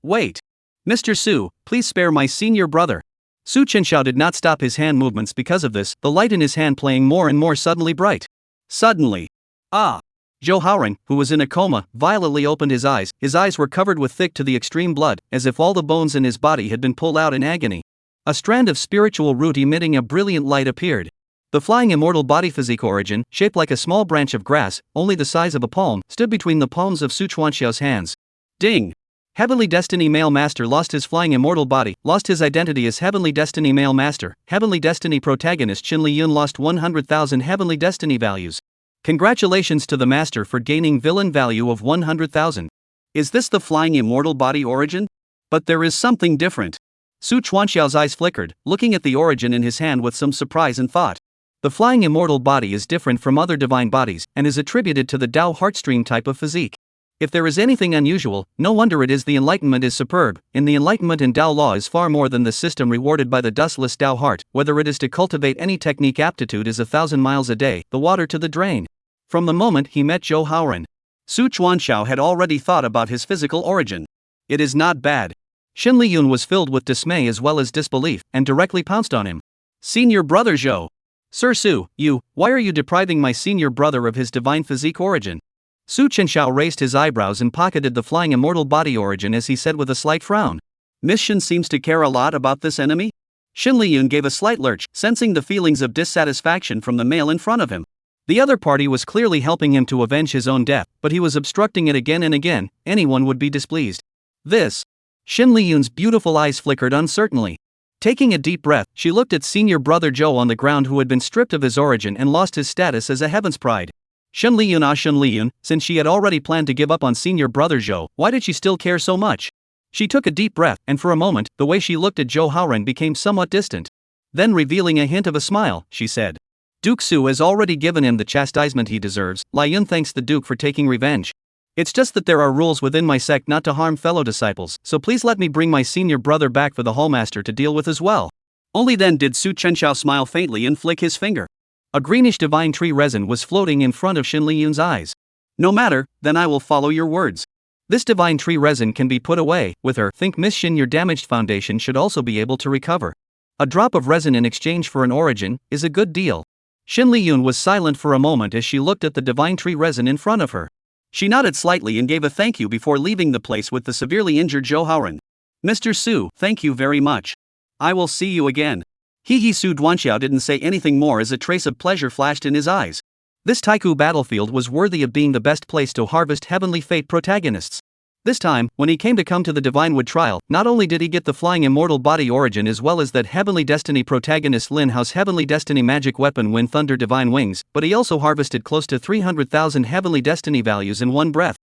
Mr. Su, please spare my senior brother." Su Chenxiao did not stop his hand movements because of this, the light in his hand playing more and more suddenly bright. Suddenly. "Ah!" Yaohuang, who was in a coma, violently opened his eyes. His eyes were covered with thick to the extreme blood, as if all the bones in his body had been pulled out in agony. A strand of spiritual root emitting a brilliant light appeared. The flying immortal body physique origin, shaped like a small branch of grass, only the size of a palm, stood between the palms of Su Chuanxiao's hands. Ding! Heavenly Destiny Male Master lost his flying immortal body, lost his identity as Heavenly Destiny Male Master. Heavenly Destiny protagonist Xin Liyun lost 100,000 Heavenly Destiny values. Congratulations to the Master for gaining villain value of 100,000. Is this the flying immortal body origin? But there is something different. Su Chuanxiao's eyes flickered, looking at the origin in his hand with some surprise and thought. The flying immortal body is different from other divine bodies, and is attributed to the Tao Heartstream type of physique. If there is anything unusual, no wonder it is. The enlightenment is superb. In the enlightenment and Tao law is far more than the system rewarded by the dustless Tao heart. Whether it is to cultivate any technique, aptitude is 1,000 miles a day, the water to the drain. From the moment he met Yaohuang, Su Chuanxiao had already thought about his physical origin. It is not bad. Xin Liyun was filled with dismay as well as disbelief, and directly pounced on him. Senior brother Zhou. Sir Su, why are you depriving my senior brother of his divine physique origin? Su Chenxiao raised his eyebrows and pocketed the flying immortal body origin as he said with a slight frown. Miss Shien seems to care a lot about this enemy? Xin Liyun gave a slight lurch, sensing the feelings of dissatisfaction from the male in front of him. The other party was clearly helping him to avenge his own death, but he was obstructing it again and again. Anyone would be displeased. This. Xin Liyun's beautiful eyes flickered uncertainly. Taking a deep breath, she looked at senior brother Zhou on the ground, who had been stripped of his origin and lost his status as a heaven's pride. Xin Liyun, since she had already planned to give up on senior brother Zhou, why did she still care so much? She took a deep breath, and for a moment, the way she looked at Yaohuang became somewhat distant. Then, revealing a hint of a smile, she said, Duke Su has already given him the chastisement he deserves. Li Yun thanks the Duke for taking revenge. It's just that there are rules within my sect not to harm fellow disciples, so please let me bring my senior brother back for the hallmaster to deal with as well. Only then did Su Chenxiao smile faintly and flick his finger. A greenish divine tree resin was floating in front of Xin Liyun's eyes. No matter, then I will follow your words. This divine tree resin can be put away. With her, think Miss Xin your damaged foundation should also be able to recover. A drop of resin in exchange for an origin is a good deal. Xin Liyun was silent for a moment as she looked at the divine tree resin in front of her. She nodded slightly and gave a thank you before leaving the place with the severely injured Yaohuang. Mr. Su, thank you very much. I will see you again. Su Duanxiao didn't say anything more as a trace of pleasure flashed in his eyes. This Taiku battlefield was worthy of being the best place to harvest heavenly fate protagonists. This time, when he came to the Divine Wood trial, not only did he get the flying immortal body origin as well as that heavenly destiny protagonist Lin Hao's heavenly destiny magic weapon Wind Thunder Divine Wings, but he also harvested close to 300,000 heavenly destiny values in one breath.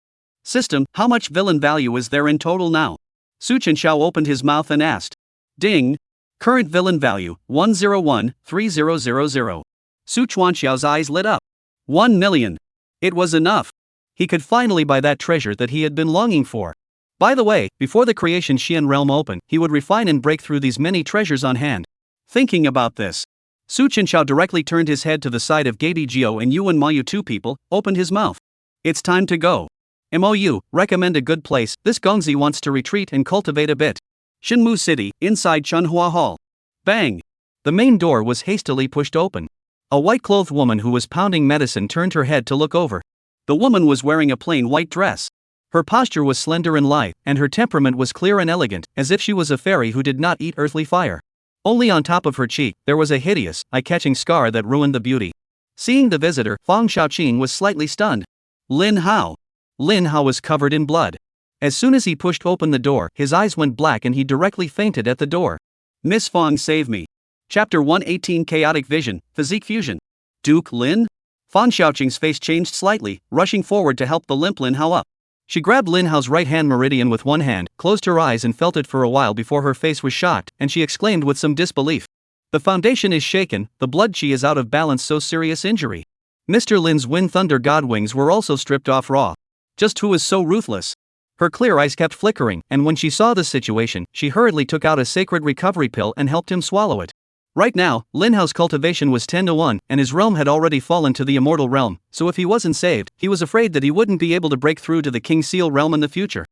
System, how much villain value is there in total now? Su Chenxiao opened his mouth and asked. Ding. Current villain value, 101,3000. Su Chuanxiao's eyes lit up. 1 million. It was enough. He could finally buy that treasure that he had been longing for. By the way, before the creation Shien realm opened, he would refine and break through these many treasures on hand. Thinking about this, Su Chenxiao directly turned his head to the side of Gabi Jiao and Yuan Mayu, two people, opened his mouth. It's time to go. MOU, recommend a good place. This Gongzi wants to retreat and cultivate a bit. Shenmu City, inside Chunhua Hall. Bang! The main door was hastily pushed open. A white-clothed woman who was pounding medicine turned her head to look over. The woman was wearing a plain white dress. Her posture was slender and lithe, and her temperament was clear and elegant, as if she was a fairy who did not eat earthly fire. Only on top of her cheek, there was a hideous, eye-catching scar that ruined the beauty. Seeing the visitor, Fang Shaoqing was slightly stunned. Lin Hao. Lin Hao was covered in blood. As soon as he pushed open the door, his eyes went black and he directly fainted at the door. Miss Fang, save me. Chapter 118 Chaotic Vision, Physique Fusion. Duke Lin? Fang Shaoqing's face changed slightly, rushing forward to help the limp Lin Hao up. She grabbed Lin Hao's right hand meridian with one hand, closed her eyes and felt it for a while before her face was shocked, and she exclaimed with some disbelief. The foundation is shaken, the blood chi is out of balance, so serious injury. Mr. Lin's Wind Thunder God Wings were also stripped off raw. Just who is so ruthless? Her clear eyes kept flickering, and when she saw the situation, she hurriedly took out a sacred recovery pill and helped him swallow it. Right now, Lin Hao's cultivation was 10-1, and his realm had already fallen to the immortal realm, so if he wasn't saved, he was afraid that he wouldn't be able to break through to the King Seal realm in the future.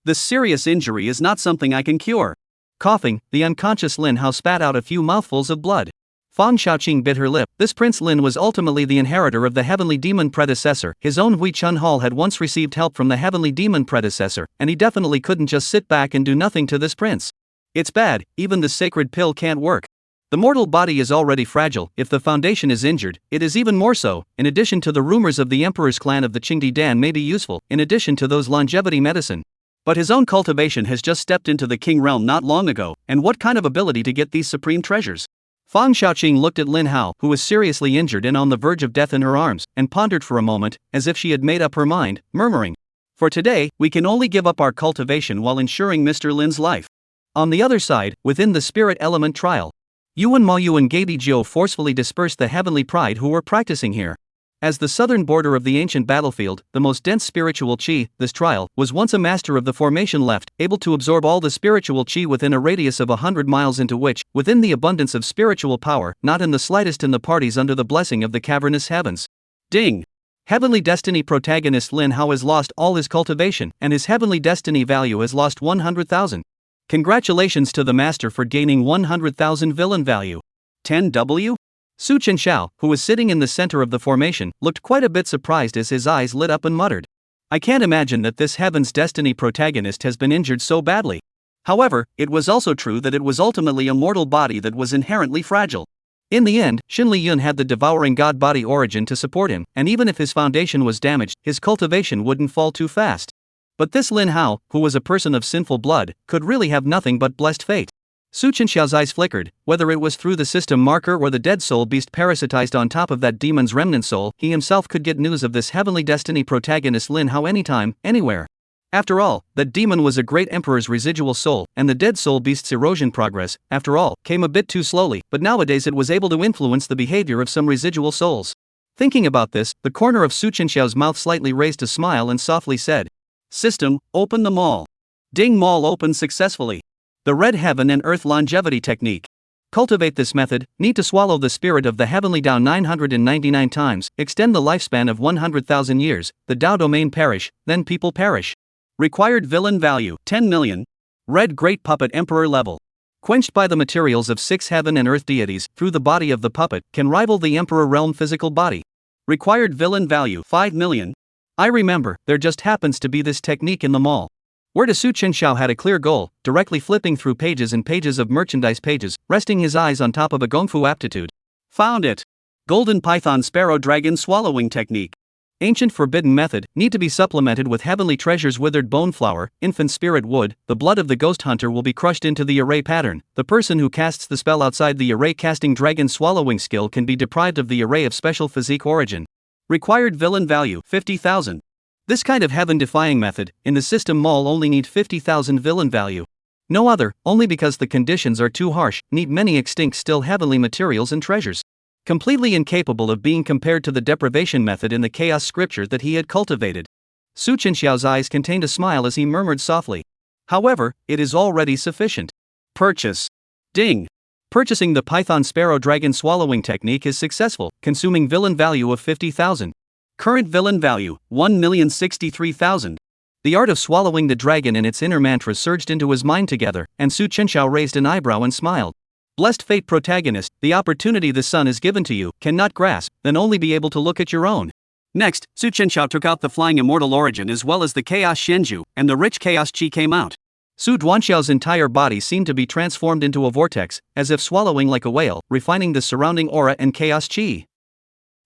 This serious injury is not something I can cure. Coughing, the unconscious Lin Hao spat out a few mouthfuls of blood. Fang Shaoqing bit her lip. This Prince Lin was ultimately the inheritor of the heavenly demon predecessor. His own Hui Chun Hall had once received help from the heavenly demon predecessor, and he definitely couldn't just sit back and do nothing to this prince. It's bad, even the sacred pill can't work. The mortal body is already fragile. If the foundation is injured, it is even more so. In addition to the rumors of the emperor's clan of the Qingdian may be useful, in addition to those longevity medicine. But his own cultivation has just stepped into the king realm not long ago, and what kind of ability to get these supreme treasures? Fang Shaoqing looked at Lin Hao, who was seriously injured and on the verge of death in her arms, and pondered for a moment, as if she had made up her mind, murmuring. For today, we can only give up our cultivation while ensuring Mr. Lin's life. On the other side, within the spirit element trial, Yuan Maoyu and Gabi Jiao forcefully dispersed the heavenly pride who were practicing here. As the southern border of the ancient battlefield, the most dense spiritual chi, this trial, was once a master of the formation left, able to absorb all the spiritual chi within a radius of 100 miles, into which, within the abundance of spiritual power, not in the slightest in the parties under the blessing of the cavernous heavens. Ding! Heavenly destiny protagonist Lin Hao has lost all his cultivation, and his heavenly destiny value has lost 100,000. Congratulations to the master for gaining 100,000 villain value. 10W? Su Chenxiao, who was sitting in the center of the formation, looked quite a bit surprised as his eyes lit up and muttered. I can't imagine that this Heaven's Destiny protagonist has been injured so badly. However, it was also true that it was ultimately a mortal body that was inherently fragile. In the end, Xin Liyun had the devouring god body origin to support him, and even if his foundation was damaged, his cultivation wouldn't fall too fast. But this Lin Hao, who was a person of sinful blood, could really have nothing but blessed fate. Su Chenxiao's eyes flickered. Whether it was through the system marker or the dead soul beast parasitized on top of that demon's remnant soul, he himself could get news of this heavenly destiny protagonist Lin Hao anytime, anywhere. After all, that demon was a great emperor's residual soul, and the dead soul beast's erosion progress, after all, came a bit too slowly, but nowadays it was able to influence the behavior of some residual souls. Thinking about this, the corner of Su Chenxiao's mouth slightly raised a smile and softly said, "System, open the mall." Ding mall opened successfully. The Red Heaven and Earth Longevity Technique. Cultivate this method, need to swallow the spirit of the heavenly Tao 999 times, extend the lifespan of 100,000 years, the Tao domain perish, then people perish. Required villain value, 10 million. Red Great Puppet Emperor level. Quenched by the materials of 6 heaven and earth deities, through the body of the puppet, can rival the Emperor realm physical body. Required villain value, 5 million. I remember, there just happens to be this technique in the mall. Where Su Chenxiao had a clear goal, directly flipping through pages and pages of merchandise pages, resting his eyes on top of a gongfu aptitude. Found it. Golden Python Sparrow Dragon Swallowing Technique. Ancient forbidden method, need to be supplemented with heavenly treasures withered bone flower, infant spirit wood, the blood of the ghost hunter will be crushed into the array pattern. The person who casts the spell outside the array casting dragon swallowing skill can be deprived of the array of special physique origin. Required villain value, 50,000. This kind of heaven-defying method, in the system mall only need 50,000 villain value. No other, only because the conditions are too harsh, need many extinct still heavenly materials and treasures. Completely incapable of being compared to the deprivation method in the chaos scripture that he had cultivated. Su Chenxiao's eyes contained a smile as he murmured softly. However, it is already sufficient. Purchase. Ding. Purchasing the Python Sparrow Dragon Swallowing Technique is successful, consuming villain value of 50,000. Current villain value, 1,063,000. The art of swallowing the dragon and its inner mantras surged into his mind together, and Su Chenxiao raised an eyebrow and smiled. Blessed fate protagonist, the opportunity the sun is given to you, cannot grasp, then only be able to look at your own. Next, Su Chenxiao took out the flying immortal origin as well as the chaos Shenzhu, and the rich chaos chi came out. Su Duanxiao's entire body seemed to be transformed into a vortex, as if swallowing like a whale, refining the surrounding aura and chaos chi.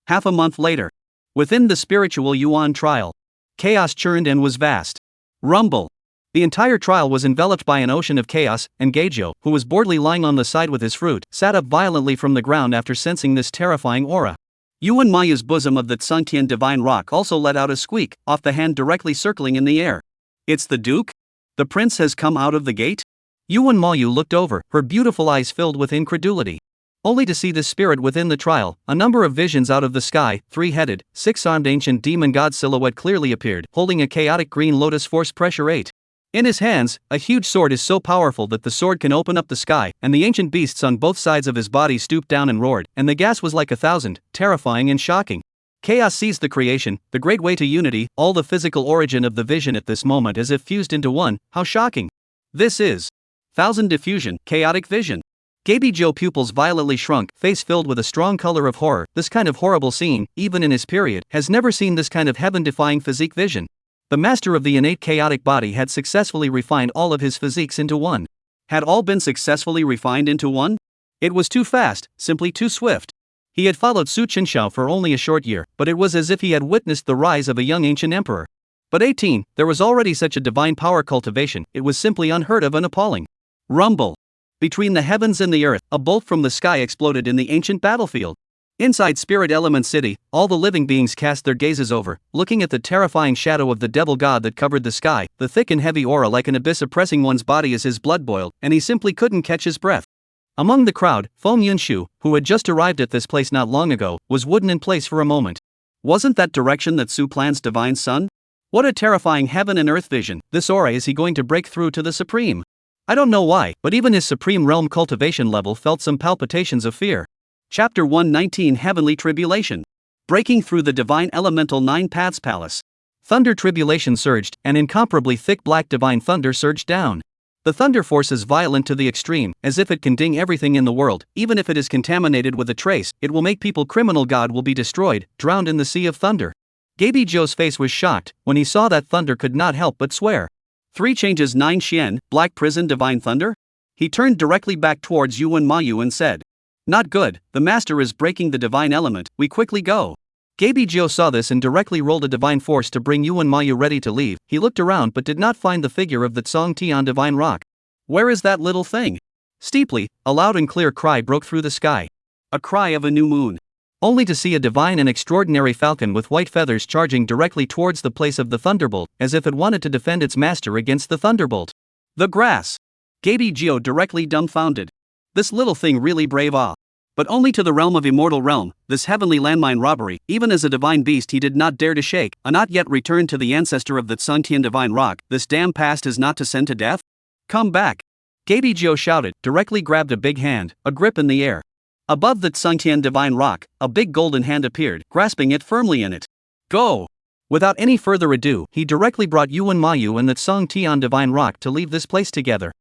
Half a month later. Within the spiritual yuan trial. Chaos churned and was vast. Rumble. The entire trial was enveloped by an ocean of chaos, and Geijo, who was boredly lying on the side with his fruit, sat up violently from the ground after sensing this terrifying aura. Yuan Mayu's bosom of the Tsungtian divine rock also let out a squeak, off the hand directly circling in the air. It's the Duke? The prince has come out of the gate? Yuan Mayu looked over, her beautiful eyes filled with incredulity. Only to see the spirit within the trial, a number of visions out of the sky, 3-headed, 6-armed ancient demon god silhouette clearly appeared, holding a chaotic green lotus force pressure 8. In his hands, a huge sword is so powerful that the sword can open up the sky, and the ancient beasts on both sides of his body stooped down and roared, and the gas was like 1,000, terrifying and shocking. Chaos seized the creation, the great way to unity, all the physical origin of the vision at this moment as if fused into one. How shocking! This is 1,000 diffusion, chaotic vision. Geijo pupils violently shrunk, face filled with a strong color of horror. This kind of horrible scene, even in his period, has never seen this kind of heaven-defying physique vision. The master of the innate chaotic body had successfully refined all of his physiques into one. Had all been successfully refined into one? It was too fast, simply too swift. He had followed Su Chenxiao for only a short year, but it was as if he had witnessed the rise of a young ancient emperor. But 18, there was already such a divine power cultivation, it was simply unheard of and appalling. Rumble. Between the heavens and the earth, a bolt from the sky exploded in the ancient battlefield. Inside Spirit Element City, all the living beings cast their gazes over, looking at the terrifying shadow of the devil god that covered the sky, the thick and heavy aura like an abyss oppressing one's body as his blood boiled, and he simply couldn't catch his breath. Among the crowd, Feng Yunshu, who had just arrived at this place not long ago, was wooden in place for a moment. Wasn't that direction that Su plans divine sun? What a terrifying heaven and earth vision, this aura is he going to break through to the supreme? I don't know why, but even his supreme realm cultivation level felt some palpitations of fear. Chapter 119 Heavenly Tribulation. Breaking through the divine elemental 9 paths palace. Thunder tribulation surged, and incomparably thick black divine thunder surged down. The thunder force is violent to the extreme, as if it can ding everything in the world, even if it is contaminated with a trace, it will make people criminal god will be destroyed, drowned in the sea of thunder. Geijo's face was shocked, when he saw that thunder could not help but swear. 3 changes 9 Shien, black prison divine thunder? He turned directly back towards Yuan Mayu and said. Not good, the master is breaking the divine element, we quickly go. Geijo saw this and directly rolled a divine force to bring Yuan Mayu ready to leave. He looked around but did not find the figure of the Tsongtian divine rock. Where is that little thing? Steeply, a loud and clear cry broke through the sky. A cry of a new moon. only to see a divine and extraordinary falcon with white feathers charging directly towards the place of the thunderbolt, as if it wanted to defend its master against the thunderbolt. The grass. Gaby Geo directly dumbfounded. This little thing really brave ah. But only to the realm of immortal realm, this heavenly landmine robbery, even as a divine beast he did not dare to shake, a not yet returned to the ancestor of the Tsungtian divine rock, this damn past is not to send to death? Come back! Gaby Geo shouted, directly grabbed a big hand, a grip in the air. Above the Tsungtian divine rock, a big golden hand appeared, grasping it firmly in it. Go! Without any further ado, he directly brought Yuan Mayu and the Tsungtian divine rock to leave this place together.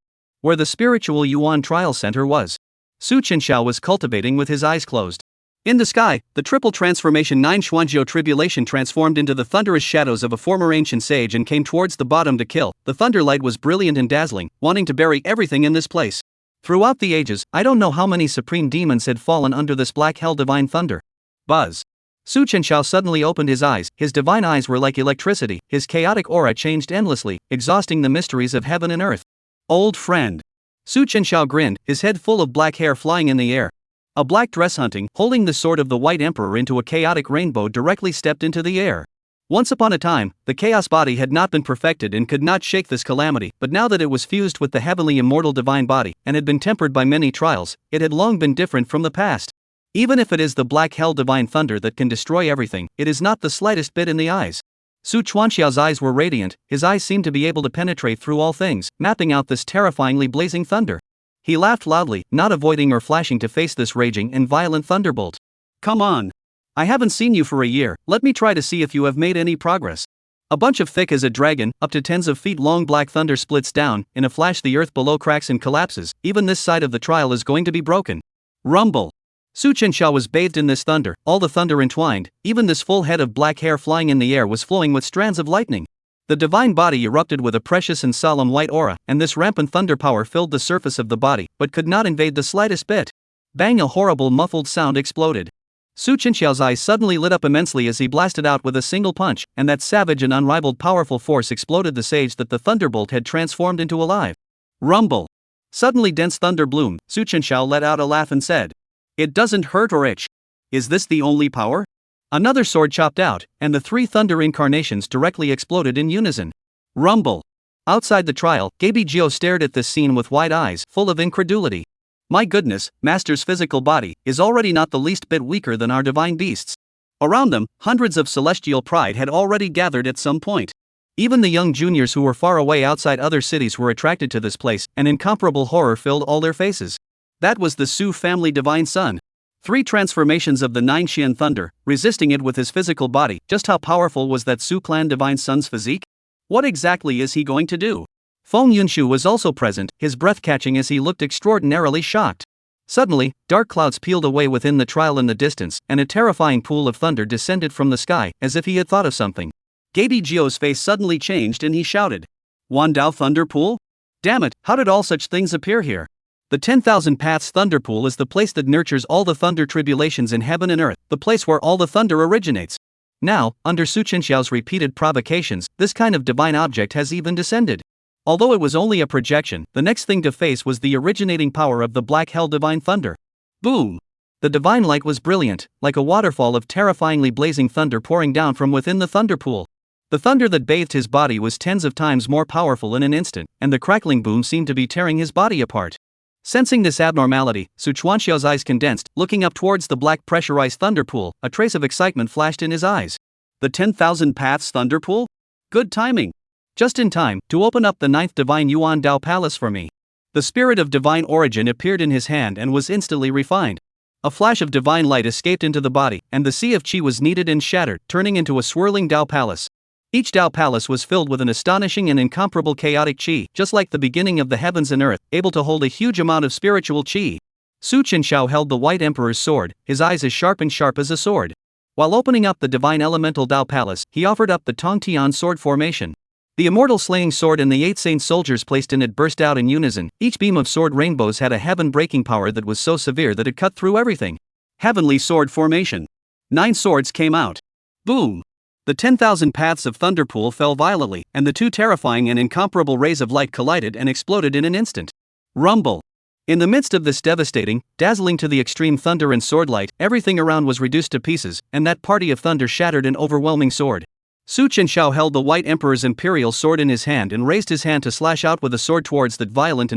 Where the spiritual Yuan trial center was. Chenxiao was cultivating with his eyes closed. In the sky, the triple transformation 9 Xuanzhou tribulation transformed into the thunderous shadows of a former ancient sage and came towards the bottom to kill. The thunderlight was brilliant and dazzling, wanting to bury everything in this place. Throughout the ages, I don't know how many supreme demons had fallen under this black hell divine thunder. Buzz. Chenxiao suddenly opened his eyes, his divine eyes were like electricity, his chaotic aura changed endlessly, exhausting the mysteries of heaven and earth. Old friend. Chenxiao grinned, his head full of black hair flying in the air. A black dress hunting, holding the sword of the White Emperor into a chaotic rainbow directly stepped into the air. Once upon a time, the chaos body had not been perfected and could not shake this calamity, but now that it was fused with the heavenly immortal divine body, and had been tempered by many trials, it had long been different from the past. Even if it is the black hell divine thunder that can destroy everything, it is not the slightest bit in the eyes. Chuanxiao's eyes were radiant, his eyes seemed to be able to penetrate through all things, mapping out this terrifyingly blazing thunder. He laughed loudly, not avoiding or flashing to face this raging and violent thunderbolt. Come on. I haven't seen you for a year, let me try to see if you have made any progress. A bunch of thick as a dragon, up to tens of feet long black thunder splits down, in a flash the earth below cracks and collapses, even this side of the trial is going to be broken. Rumble. Chenxiao was bathed in this thunder, all the thunder entwined, even this full head of black hair flying in the air was flowing with strands of lightning. The divine body erupted with a precious and solemn white aura, and this rampant thunder power filled the surface of the body, but could not invade the slightest bit. Bang! A horrible muffled sound exploded. Chenxiao's eyes suddenly lit up immensely as he blasted out with a single punch, and that savage and unrivaled powerful force exploded the sage that the thunderbolt had transformed into alive. Rumble. Suddenly dense thunder bloomed. Chenxiao let out a laugh and said, "It doesn't hurt or itch. Is this the only power?" Another sword chopped out, and the three thunder incarnations directly exploded in unison. Rumble. Outside the trial, Gaby Geo stared at this scene with wide eyes, full of incredulity. My goodness, Master's physical body is already not the least bit weaker than our divine beasts. Around them, hundreds of celestial pride had already gathered at some point. Even the young juniors who were far away outside other cities were attracted to this place, and incomparable horror filled all their faces. That was the Su family divine son. 3 transformations of the 9 Shien thunder, resisting it with his physical body. Just how powerful was that Su clan divine son's physique? What exactly is he going to do? Feng Yunshu was also present, his breath catching as he looked extraordinarily shocked. Suddenly, dark clouds peeled away within the trial in the distance, and a terrifying pool of thunder descended from the sky, as if he had thought of something. Gaby Geo's face suddenly changed and he shouted, "Wandao Thunder Pool? Damn it, how did all such things appear here?" The 10,000 Paths Thunder Pool is the place that nurtures all the thunder tribulations in heaven and earth, the place where all the thunder originates. Now, under Chenxiao's repeated provocations, this kind of divine object has even descended. Although it was only a projection, the next thing to face was the originating power of the black hell divine thunder. Boom! The divine light was brilliant, like a waterfall of terrifyingly blazing thunder pouring down from within the thunder pool. The thunder that bathed his body was tens of times more powerful in an instant, and the crackling boom seemed to be tearing his body apart. Sensing this abnormality, Chuanxiao's eyes condensed, looking up towards the black pressurized thunder pool, a trace of excitement flashed in his eyes. The 10,000 Paths Thunder Pool? Good timing. Just in time, to open up the 9th Divine Yuan Dao Palace for me. The spirit of divine origin appeared in his hand and was instantly refined. A flash of divine light escaped into the body, and the sea of qi was kneaded and shattered, turning into a swirling Dao Palace. Each Dao Palace was filled with an astonishing and incomparable chaotic qi, just like the beginning of the heavens and earth, able to hold a huge amount of spiritual qi. Chenxiao held the White Emperor's sword, his eyes as sharp as a sword. While opening up the divine elemental Dao Palace, he offered up the Tongtian sword formation. The immortal slaying sword and the 8 saint soldiers placed in it burst out in unison. Each beam of sword rainbows had a heaven-breaking power that was so severe that it cut through everything. Heavenly sword formation. 9 swords came out. Boom! The 10,000 paths of Thunderpool fell violently, and the 2 terrifying and incomparable rays of light collided and exploded in an instant. Rumble! In the midst of this devastating, dazzling to the extreme thunder and swordlight, everything around was reduced to pieces, and that party of thunder shattered in overwhelming sword. Chenxiao held the White Emperor's imperial sword in his hand and raised his hand to slash out with the sword towards that violent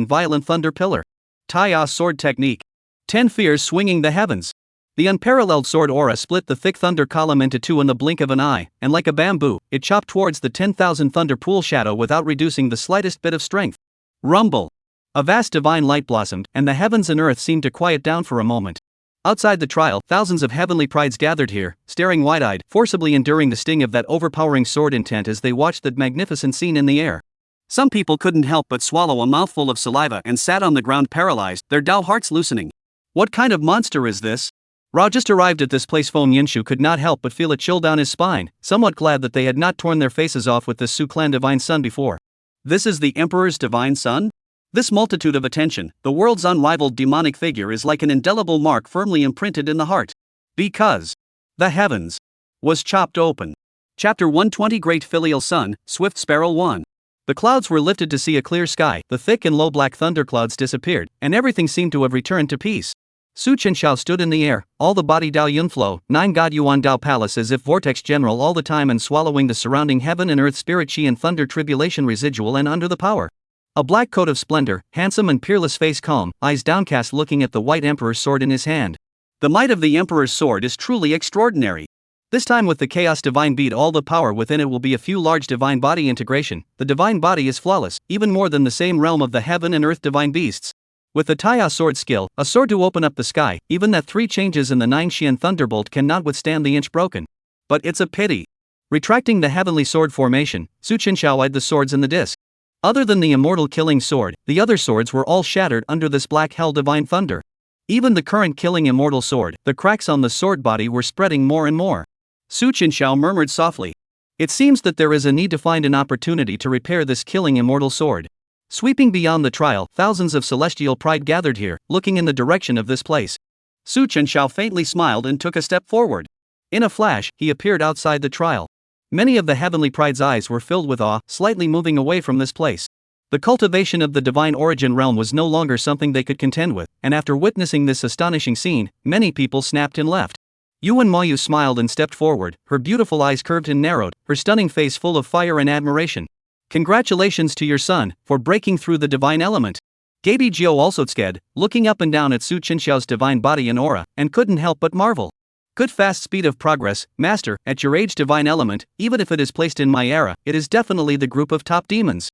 thunder pillar. Taiya sword technique. 10 fears swinging the heavens. The unparalleled sword aura split the thick thunder column into two in the blink of an eye, and like a bamboo, it chopped towards the 10,000 thunder pool shadow without reducing the slightest bit of strength. Rumble. A vast divine light blossomed, and the heavens and earth seemed to quiet down for a moment. Outside the trial, thousands of heavenly prides gathered here, staring wide-eyed, forcibly enduring the sting of that overpowering sword intent as they watched that magnificent scene in the air. Some people couldn't help but swallow a mouthful of saliva and sat on the ground paralyzed, their Dao hearts loosening. What kind of monster is this? Ra just arrived at this place. Feng Yinshu could not help but feel a chill down his spine, somewhat glad that they had not torn their faces off with the Su clan divine son before. This is the Emperor's divine son? This multitude of attention, the world's unrivaled demonic figure, is like an indelible mark firmly imprinted in the heart. Because the heavens was chopped open. Chapter 120 Great Filial Sun, Swift Sparrow 1. The clouds were lifted to see a clear sky, the thick and low black thunderclouds disappeared, and everything seemed to have returned to peace. Chenxiao stood in the air, all the body Dao Yun flow, 9 God Yuan Dao Palace as if vortex general all the time and swallowing the surrounding heaven and earth spirit Shien thunder tribulation residual and under the power. A black coat of splendor, handsome and peerless face calm, eyes downcast looking at the White Emperor's sword in his hand. The might of the Emperor's sword is truly extraordinary. This time with the chaos divine bead all the power within it will be a few large divine body integration. The divine body is flawless, even more than the same realm of the heaven and earth divine beasts. With the Taiya sword skill, a sword to open up the sky, even that 3 changes in the 9 Shien thunderbolt cannot withstand the inch broken. But it's a pity. Retracting the heavenly sword formation, Chenxiao eyed the swords in the disc. Other than the immortal killing sword, the other swords were all shattered under this black hell divine thunder. Even the current killing immortal sword, the cracks on the sword body were spreading more and more. Chenxiao murmured softly. It seems that there is a need to find an opportunity to repair this killing immortal sword. Sweeping beyond the trial, thousands of celestial pride gathered here, looking in the direction of this place. Chenxiao faintly smiled and took a step forward. In a flash, he appeared outside the trial. Many of the heavenly pride's eyes were filled with awe, slightly moving away from this place. The cultivation of the divine origin realm was no longer something they could contend with, and after witnessing this astonishing scene, many people snapped and left. Yuan Mayu smiled and stepped forward, her beautiful eyes curved and narrowed, her stunning face full of fire and admiration. Congratulations to your son, for breaking through the divine element. Gaby Jiao also sked, looking up and down at Chenxiao's divine body and aura, and couldn't help but marvel. Good fast speed of progress, master, at your age divine element, even if it is placed in my era, it is definitely the group of top demons.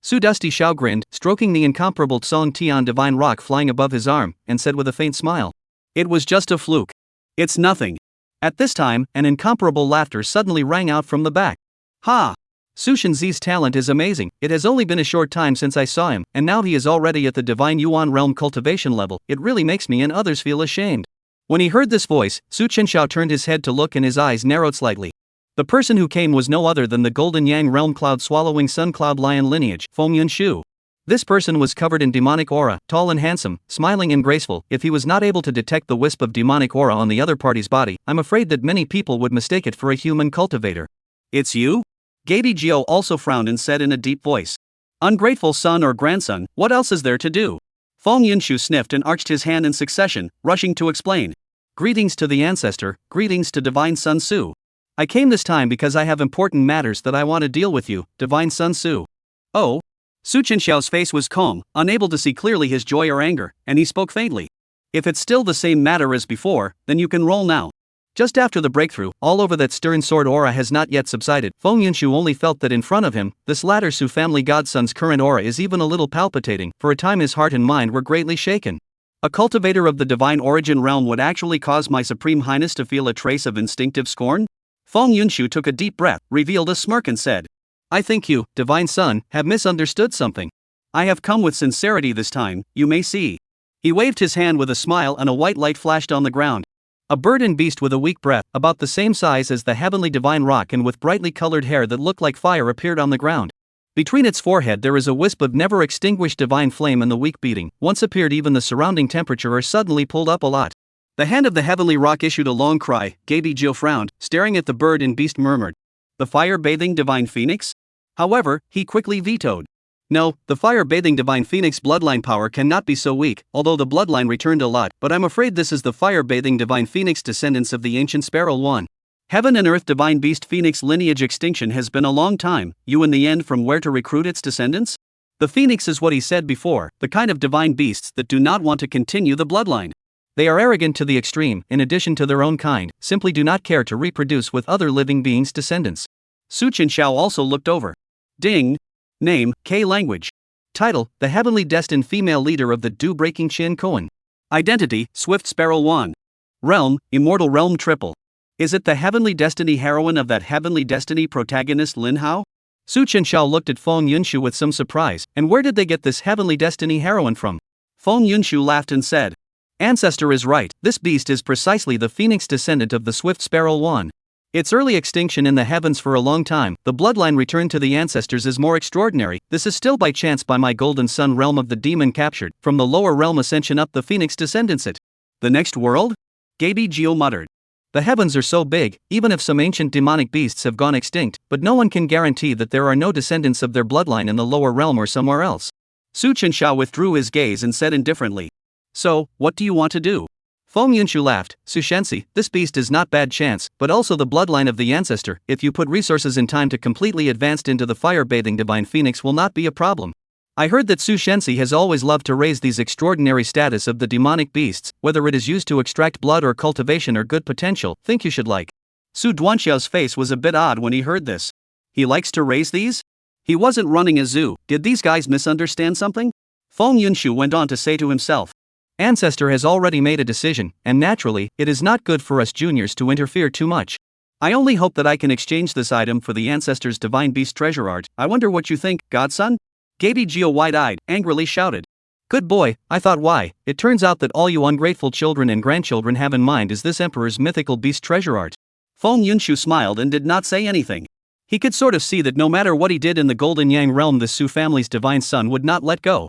Dusty Xiao grinned, stroking the incomparable Tsong Tian divine rock flying above his arm, and said with a faint smile. It was just a fluke. It's nothing. At this time, an incomparable laughter suddenly rang out from the back. Ha! Su Shenzi's talent is amazing. It has only been a short time since I saw him, and now he is already at the divine Yuan realm cultivation level. It really makes me and others feel ashamed. When he heard this voice, Chenxiao turned his head to look and his eyes narrowed slightly. The person who came was no other than the Golden Yang realm cloud-swallowing sun cloud lion lineage, Feng Yinshu. This person was covered in demonic aura, tall and handsome, smiling and graceful. If he was not able to detect the wisp of demonic aura on the other party's body, I'm afraid that many people would mistake it for a human cultivator. It's you? Gaby Jiao also frowned and said in a deep voice. Ungrateful son or grandson, what else is there to do? Feng Yinshu sniffed and arched his hand in succession, rushing to explain. Greetings to the ancestor, greetings to Divine Sun Su. I came this time because I have important matters that I want to deal with you, Divine Sun Su. Oh? Chenxiao's face was calm, unable to see clearly his joy or anger, and he spoke faintly. If it's still the same matter as before, then you can roll now. Just after the breakthrough, all over that stern sword aura has not yet subsided. Feng Yinshu only felt that in front of him, this latter Su family godson's current aura is even a little palpitating. For a time his heart and mind were greatly shaken. A cultivator of the divine origin realm would actually cause my Supreme Highness to feel a trace of instinctive scorn? Feng Yinshu took a deep breath, revealed a smirk and said, I think you, Divine Son, have misunderstood something. I have come with sincerity this time, you may see. He waved his hand with a smile and a white light flashed on the ground. A bird and beast with a weak breath, about the same size as the heavenly divine rock and with brightly colored hair that looked like fire appeared on the ground. Between its forehead there is a wisp of never extinguished divine flame and the weak beating, once appeared even the surrounding temperature are suddenly pulled up a lot. The hand of the heavenly rock issued a long cry. Gaby Jiao frowned, staring at the bird and beast murmured. The fire-bathing divine phoenix? However, he quickly vetoed. No, the fire-bathing divine phoenix bloodline power cannot be so weak, although the bloodline returned a lot, but I'm afraid this is the fire-bathing divine phoenix descendants of the ancient Sparrow Yuan. Heaven and Earth divine beast phoenix lineage extinction has been a long time, you in the end from where to recruit its descendants? The phoenix is what he said before, the kind of divine beasts that do not want to continue the bloodline. They are arrogant to the extreme, in addition to their own kind, simply do not care to reproduce with other living beings' descendants. Su Chenxiao also looked over. Ding. Name, K language. Title, the heavenly destined female leader of the dew-breaking Qingcheng. Identity, Swift Sparrow Yuan. Realm, Immortal Realm Triple. Is it the heavenly destiny heroine of that heavenly destiny protagonist Lin Hao? Su Chenxiao looked at Feng Yunshu with some surprise, and where did they get this heavenly destiny heroine from? Feng Yunshu laughed and said, Ancestor is right, this beast is precisely the phoenix descendant of the swift Sparrow Yuan. Its early extinction in the heavens for a long time, the bloodline return to the ancestors is more extraordinary. This is still by chance by my golden sun realm of the demon captured, from the lower realm ascension up the phoenix descendants it. The next world? Gaby Geo muttered. The heavens are so big, even if some ancient demonic beasts have gone extinct, but no one can guarantee that there are no descendants of their bloodline in the lower realm or somewhere else. Su Chenxiao withdrew his gaze and said indifferently. So, what do you want to do? Feng Yunshu laughed. Su Shensi, this beast is not bad chance, but also the bloodline of the ancestor. If you put resources in time to completely advanced into the fire-bathing divine phoenix will not be a problem. I heard that Su Shensi has always loved to raise these extraordinary status of the demonic beasts, whether it is used to extract blood or cultivation or good potential, think you should like. Su Duanxiao's face was a bit odd when he heard this. He likes to raise these? He wasn't running a zoo, did these guys misunderstand something? Feng Yunshu went on to say to himself. Ancestor has already made a decision, and naturally, it is not good for us juniors to interfere too much. I only hope that I can exchange this item for the ancestor's divine beast treasure art. I wonder what you think, godson? Gaby Geo wide-eyed, angrily shouted. Good boy, I thought why, it turns out that all you ungrateful children and grandchildren have in mind is this emperor's mythical beast treasure art. Feng Yunshu smiled and did not say anything. He could sort of see that no matter what he did in the Golden Yang realm the Su family's divine son would not let go.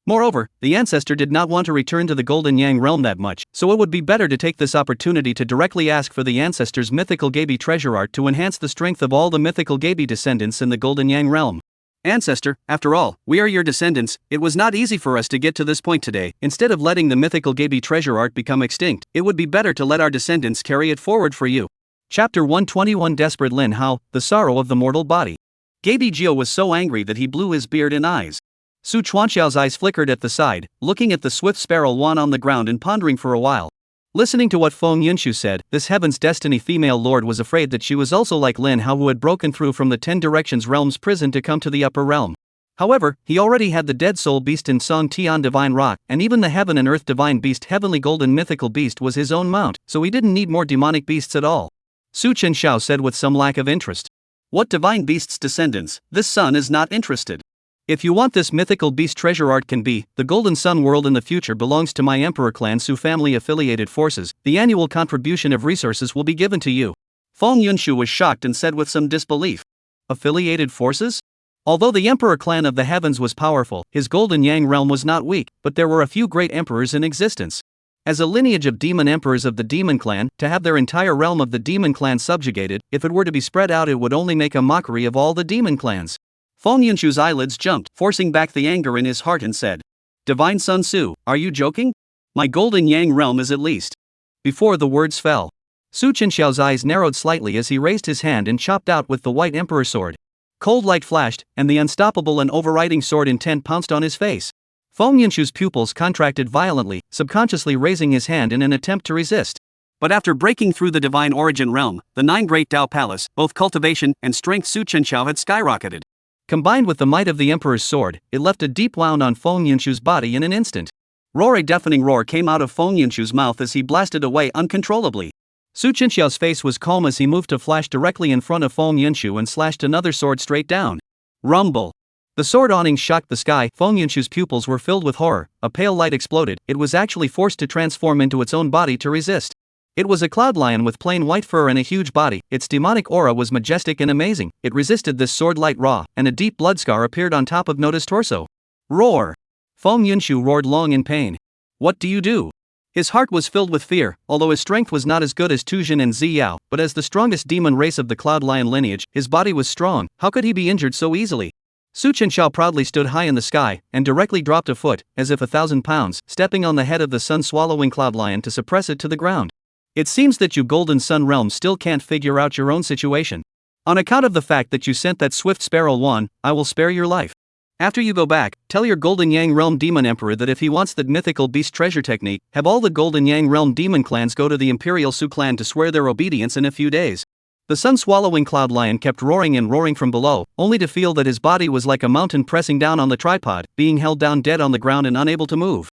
Moreover, the ancestor did not want to return to the Golden Yang realm that much, so it would be better to take this opportunity to directly ask for the ancestor's mythical Gaby treasure art to enhance the strength of all the mythical Gaby descendants in the Golden Yang realm. Ancestor, after all, we are your descendants, it was not easy for us to get to this point today. Instead of letting the mythical Gaby treasure art become extinct, it would be better to let our descendants carry it forward for you. Chapter 121 Desperate Lin Hao, The Sorrow of the Mortal Body. Gaby Geo was so angry that he blew his beard and eyes. Su Chuanxiao's eyes flickered at the side, looking at the swift Sparrow Yuan on the ground and pondering for a while. Listening to what Feng Yunshu said, this Heaven's Destiny female lord was afraid that she was also like Lin Hao, who had broken through from the 10 Directions realm's prison to come to the upper realm. However, he already had the dead soul beast in Song Tian Divine Rock, and even the Heaven and Earth Divine Beast Heavenly Golden Mythical Beast was his own mount, so he didn't need more demonic beasts at all. Su Chenxiao said with some lack of interest. What divine beast's descendants? This son is not interested. If you want this mythical beast treasure art can be, the Golden Sun world in the future belongs to my Emperor clan Su family affiliated forces, the annual contribution of resources will be given to you. Feng Yunshu was shocked and said with some disbelief. Affiliated forces? Although the Emperor clan of the heavens was powerful, his Golden Yang realm was not weak, but there were a few great emperors in existence. As a lineage of demon emperors of the demon clan, to have their entire realm of the demon clan subjugated, if it were to be spread out it would only make a mockery of all the demon clans. Feng Yunshu's eyelids jumped, forcing back the anger in his heart and said, Divine Sun Su, are you joking? My Golden Yang realm is at least. Before the words fell, Su Chenxiao's eyes narrowed slightly as he raised his hand and chopped out with the white emperor sword. Cold light flashed, and the unstoppable and overriding sword intent pounced on his face. Feng Yunshu's pupils contracted violently, subconsciously raising his hand in an attempt to resist. But after breaking through the divine origin realm, the 9 great Tao Palace, both cultivation and strength Su Chenxiao had skyrocketed. Combined with the might of the Emperor's sword, it left a deep wound on Feng Yunshu's body in an instant. A deafening roar came out of Feng Yunshu's mouth as he blasted away uncontrollably. Su Chenxiao's face was calm as he moved to flash directly in front of Feng Yunshu and slashed another sword straight down. Rumble. The sword awning shocked the sky. Feng Yunshu's pupils were filled with horror. A pale light exploded. It was actually forced to transform into its own body to resist. It was a cloud lion with plain white fur and a huge body. Its demonic aura was majestic and amazing. It resisted this sword light raw, and a deep blood scar appeared on top of Noda's torso. Roar! Feng Yunshu roared long in pain. What do you do? His heart was filled with fear, although his strength was not as good as Tuzhen and Ziyao, but as the strongest demon race of the cloud lion lineage, his body was strong. How could he be injured so easily? Su Chenxiao proudly stood high in the sky, and directly dropped a foot, as if 1,000 pounds, stepping on the head of the sun-swallowing cloud lion to suppress it to the ground. It seems that you Golden Sun realm still can't figure out your own situation. On account of the fact that you sent that swift sparrow Yuan, I will spare your life. After you go back, tell your Golden Yang realm demon emperor that if he wants that mythical beast treasure technique, have all the Golden Yang realm demon clans go to the Imperial Su clan to swear their obedience in a few days. The sun-swallowing cloud lion kept roaring and roaring from below, only to feel that his body was like a mountain pressing down on the tripod, being held down dead on the ground and unable to move.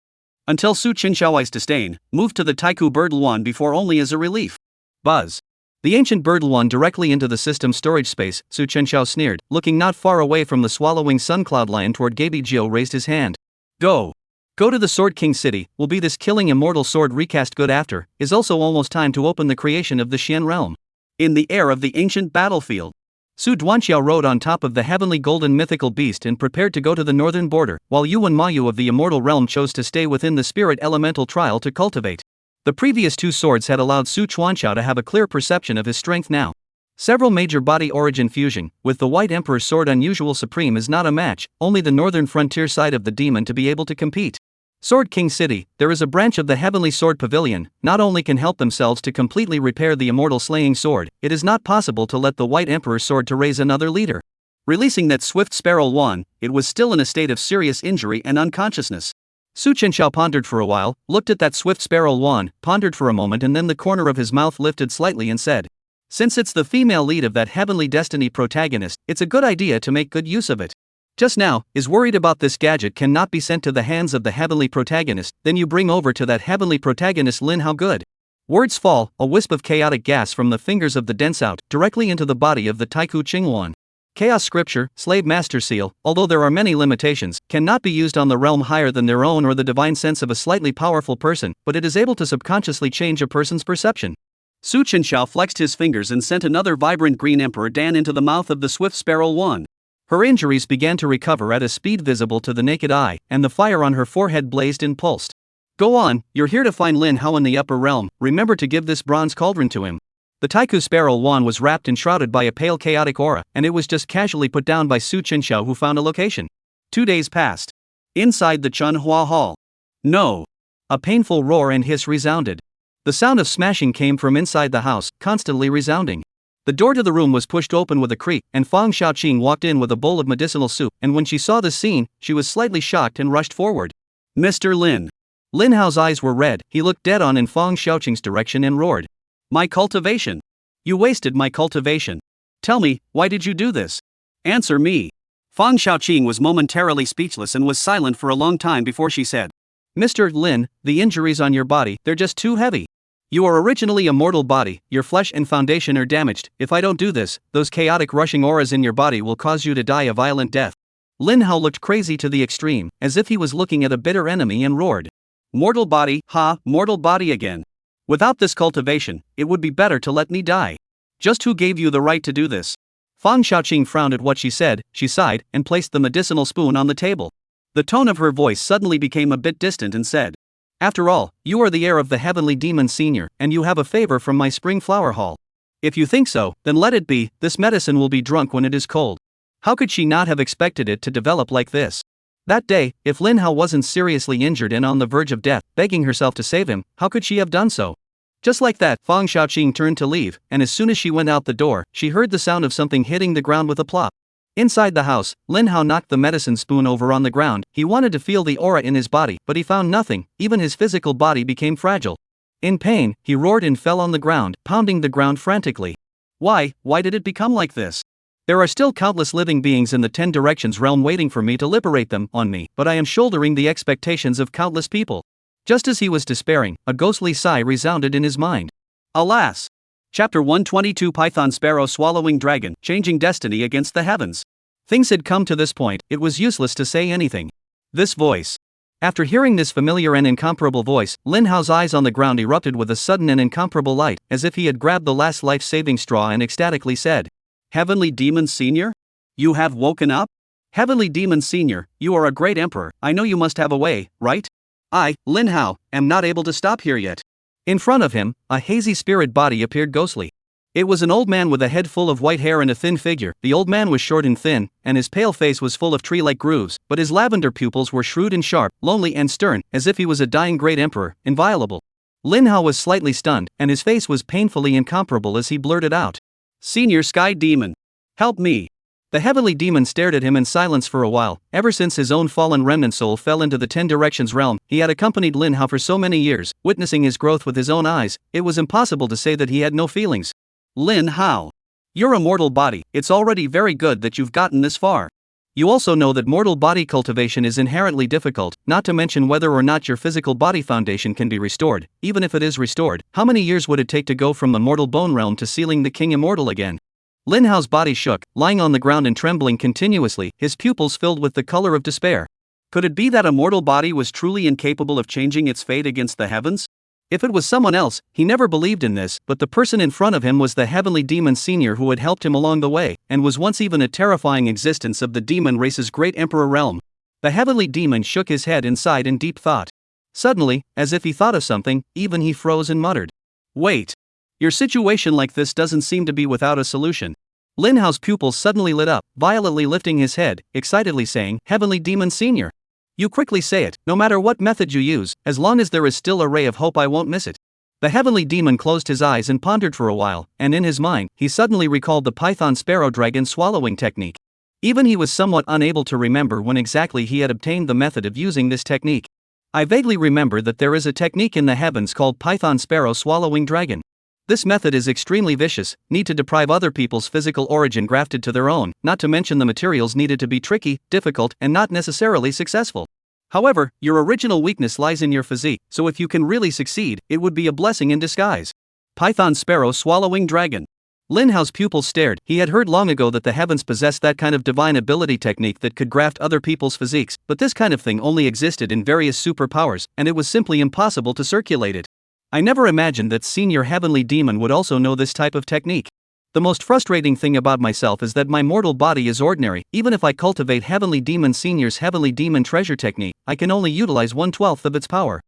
Until Su Qingxiao's disdain moved to the Taiku bird Luan before only as a relief. Buzz. The ancient bird Luan directly into the system storage space, Su Chenxiao sneered, looking not far away from the swallowing sun cloud lion toward Gaby Jiu raised his hand. Go. Go to the Sword King city, will be this killing immortal sword recast good after, is also almost time to open the creation of the Shien realm. In the air of the ancient battlefield, Su Duanxiao rode on top of the heavenly golden mythical beast and prepared to go to the northern border, while Yuan Mayu of the immortal realm chose to stay within the spirit elemental trial to cultivate. The previous two swords had allowed Su Chuanxiao to have a clear perception of his strength now. Several major body origin fusion, with the White Emperor's sword unusual supreme is not a match, only the northern frontier side of the demon to be able to compete. Sword King City, there is a branch of the Heavenly Sword Pavilion, not only can help themselves to completely repair the immortal slaying sword, it is not possible to let the White Emperor's sword to raise another leader. Releasing that swift sparrow Yuan, it was still in a state of serious injury and unconsciousness. Su Chenxiao pondered for a while, looked at that swift sparrow Yuan, pondered for a moment and then the corner of his mouth lifted slightly and said, "Since it's the female lead of that Heavenly Destiny protagonist, it's a good idea to make good use of it. Just now, is worried about this gadget cannot be sent to the hands of the heavenly protagonist, then you bring over to that heavenly protagonist Lin Hao good." Words fall, a wisp of chaotic gas from the fingers of the dense out, directly into the body of the Taiku Qinghuan. Chaos scripture, slave master seal, although there are many limitations, cannot be used on the realm higher than their own or the divine sense of a slightly powerful person, but it is able to subconsciously change a person's perception. Su Chenxiao flexed his fingers and sent another vibrant green Emperor Dan into the mouth of the swift sparrow Yuan. Her injuries began to recover at a speed visible to the naked eye, and the fire on her forehead blazed and pulsed. "Go on, you're here to find Lin Hao in the upper realm, remember to give this bronze cauldron to him." The Taiku sparrow Yuan was wrapped and shrouded by a pale chaotic aura, and it was just casually put down by Su Chenxiao who found a location. 2 days passed. Inside the Chunhua Hall. No. A painful roar and hiss resounded. The sound of smashing came from inside the house, constantly resounding. The door to the room was pushed open with a creak, and Fang Xiaoqing walked in with a bowl of medicinal soup, and when she saw the scene, she was slightly shocked and rushed forward. "Mr. Lin." Lin Hao's eyes were red, he looked dead on in Fang Xiaoqing's direction and roared. "My cultivation. You wasted my cultivation. Tell me, why did you do this? Answer me." Fang Xiaoqing was momentarily speechless and was silent for a long time before she said, "Mr. Lin, the injuries on your body, they're just too heavy. You are originally a mortal body, your flesh and foundation are damaged. If I don't do this, those chaotic rushing auras in your body will cause you to die a violent death." Lin Hao looked crazy to the extreme, as if he was looking at a bitter enemy and roared. "Mortal body, ha, mortal body again. Without this cultivation, it would be better to let me die. Just who gave you the right to do this?" Fang Xiaoqing frowned at what she said, she sighed, and placed the medicinal spoon on the table. The tone of her voice suddenly became a bit distant and said, "After all, you are the heir of the Heavenly Demon Senior, and you have a favor from my Spring Flower Hall. If you think so, then let it be, this medicine will be drunk when it is cold." How could she not have expected it to develop like this? That day, if Lin Hao wasn't seriously injured and on the verge of death, begging herself to save him, how could she have done so? Just like that, Fang Xiaoqing turned to leave, and as soon as she went out the door, she heard the sound of something hitting the ground with a plop. Inside the house, Lin Hao knocked the medicine spoon over on the ground. He wanted to feel the aura in his body, but he found nothing, even his physical body became fragile. In pain, he roared and fell on the ground, pounding the ground frantically. Why did it become like this? There are still countless living beings in the 10 Directions realm waiting for me to liberate them on me, but I am shouldering the expectations of countless people. Just as he was despairing, a ghostly sigh resounded in his mind. Alas! Chapter 122 Python Sparrow Swallowing Dragon, Changing Destiny Against the Heavens. Things had come to this point, it was useless to say anything. This voice. After hearing this familiar and incomparable voice, Lin Hao's eyes on the ground erupted with a sudden and incomparable light, as if he had grabbed the last life-saving straw and ecstatically said, "Heavenly Demon Senior? You have woken up? Heavenly Demon Senior, you are a great emperor, I know you must have a way, right? I, Lin Hao, am not able to stop here yet." In front of him, a hazy spirit body appeared ghostly. It was an old man with a head full of white hair and a thin figure. The old man was short and thin, and his pale face was full of tree-like grooves, but his lavender pupils were shrewd and sharp, lonely and stern, as if he was a dying great emperor, inviolable. Lin Hao was slightly stunned, and his face was painfully incomparable as he blurted out, "Senior Sky Demon. Help me." The heavenly demon stared at him in silence for a while. Ever since his own fallen remnant soul fell into the 10 Directions realm, he had accompanied Lin Hao for so many years, witnessing his growth with his own eyes. It was impossible to say that he had no feelings. "Lin Hao. You're a mortal body. It's already very good that you've gotten this far. You also know that mortal body cultivation is inherently difficult, not to mention whether or not your physical body foundation can be restored. Even if it is restored, how many years would it take to go from the mortal bone realm to sealing the king immortal again?" Lin Hao's body shook, lying on the ground and trembling continuously, his pupils filled with the color of despair. Could it be that a mortal body was truly incapable of changing its fate against the heavens? If it was someone else, he never believed in this, but the person in front of him was the heavenly demon senior who had helped him along the way, and was once even a terrifying existence of the demon race's great emperor realm. The heavenly demon shook his head and sighed in deep thought. Suddenly, as if he thought of something, even he froze and muttered, "Wait. Your situation like this doesn't seem to be without a solution." Lin Hao's pupils suddenly lit up, violently lifting his head, excitedly saying, "Heavenly demon senior. You quickly say it, no matter what method you use, as long as there is still a ray of hope I won't miss it." The heavenly demon closed his eyes and pondered for a while, and in his mind, he suddenly recalled the python sparrow dragon swallowing technique. Even he was somewhat unable to remember when exactly he had obtained the method of using this technique. "I vaguely remember that there is a technique in the heavens called python sparrow swallowing dragon. This method is extremely vicious, need to deprive other people's physical origin grafted to their own, not to mention the materials needed to be tricky, difficult, and not necessarily successful. However, your original weakness lies in your physique, so if you can really succeed, it would be a blessing in disguise." Python sparrow swallowing dragon. Lin Hao's pupils stared. He had heard long ago that the heavens possessed that kind of divine ability technique that could graft other people's physiques, but this kind of thing only existed in various superpowers, and it was simply impossible to circulate it. "I never imagined that senior heavenly demon would also know this type of technique. The most frustrating thing about myself is that my mortal body is ordinary. Even if I cultivate heavenly demon senior's heavenly demon treasure technique, I can only utilize 1/12 of its power.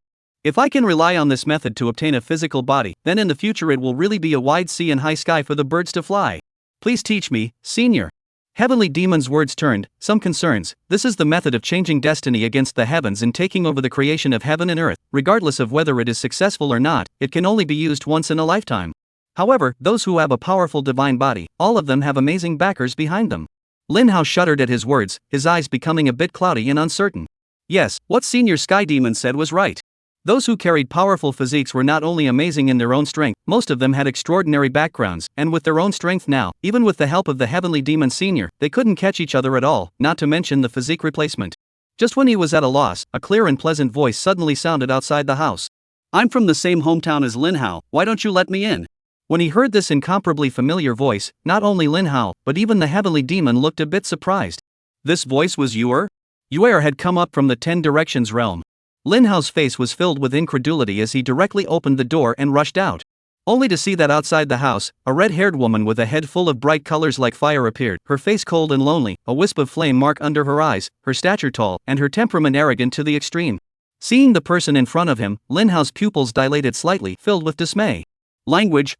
If I can rely on this method to obtain a physical body, then in the future it will really be a wide sea and high sky for the birds to fly. Please teach me, senior." Heavenly demon's words turned some concerns. This is the method of changing destiny against the heavens and taking over the creation of heaven and earth. Regardless of whether it is successful or not, it can only be used once in a lifetime. However, those who have a powerful divine body, all of them have amazing backers behind them. Lin Hao shuddered at his words, his eyes becoming a bit cloudy and uncertain. Yes, what Senior Sky Demon said was right. Those who carried powerful physiques were not only amazing in their own strength, most of them had extraordinary backgrounds, and with their own strength now, even with the help of the heavenly demon senior, they couldn't catch each other at all, not to mention the physique replacement. Just when he was at a loss, a clear and pleasant voice suddenly sounded outside the house. "I'm from the same hometown as Lin Hao, why don't you let me in?" When he heard this incomparably familiar voice, not only Lin Hao, but even the heavenly demon looked a bit surprised. This voice was Yuer? Yuer had come up from the 10 Directions realm. Lin Hao's face was filled with incredulity as he directly opened the door and rushed out. Only to see that outside the house, a red-haired woman with a head full of bright colors like fire appeared, her face cold and lonely, a wisp of flame mark under her eyes, her stature tall, and her temperament arrogant to the extreme. Seeing the person in front of him, Lin Hao's pupils dilated slightly, filled with dismay. Language,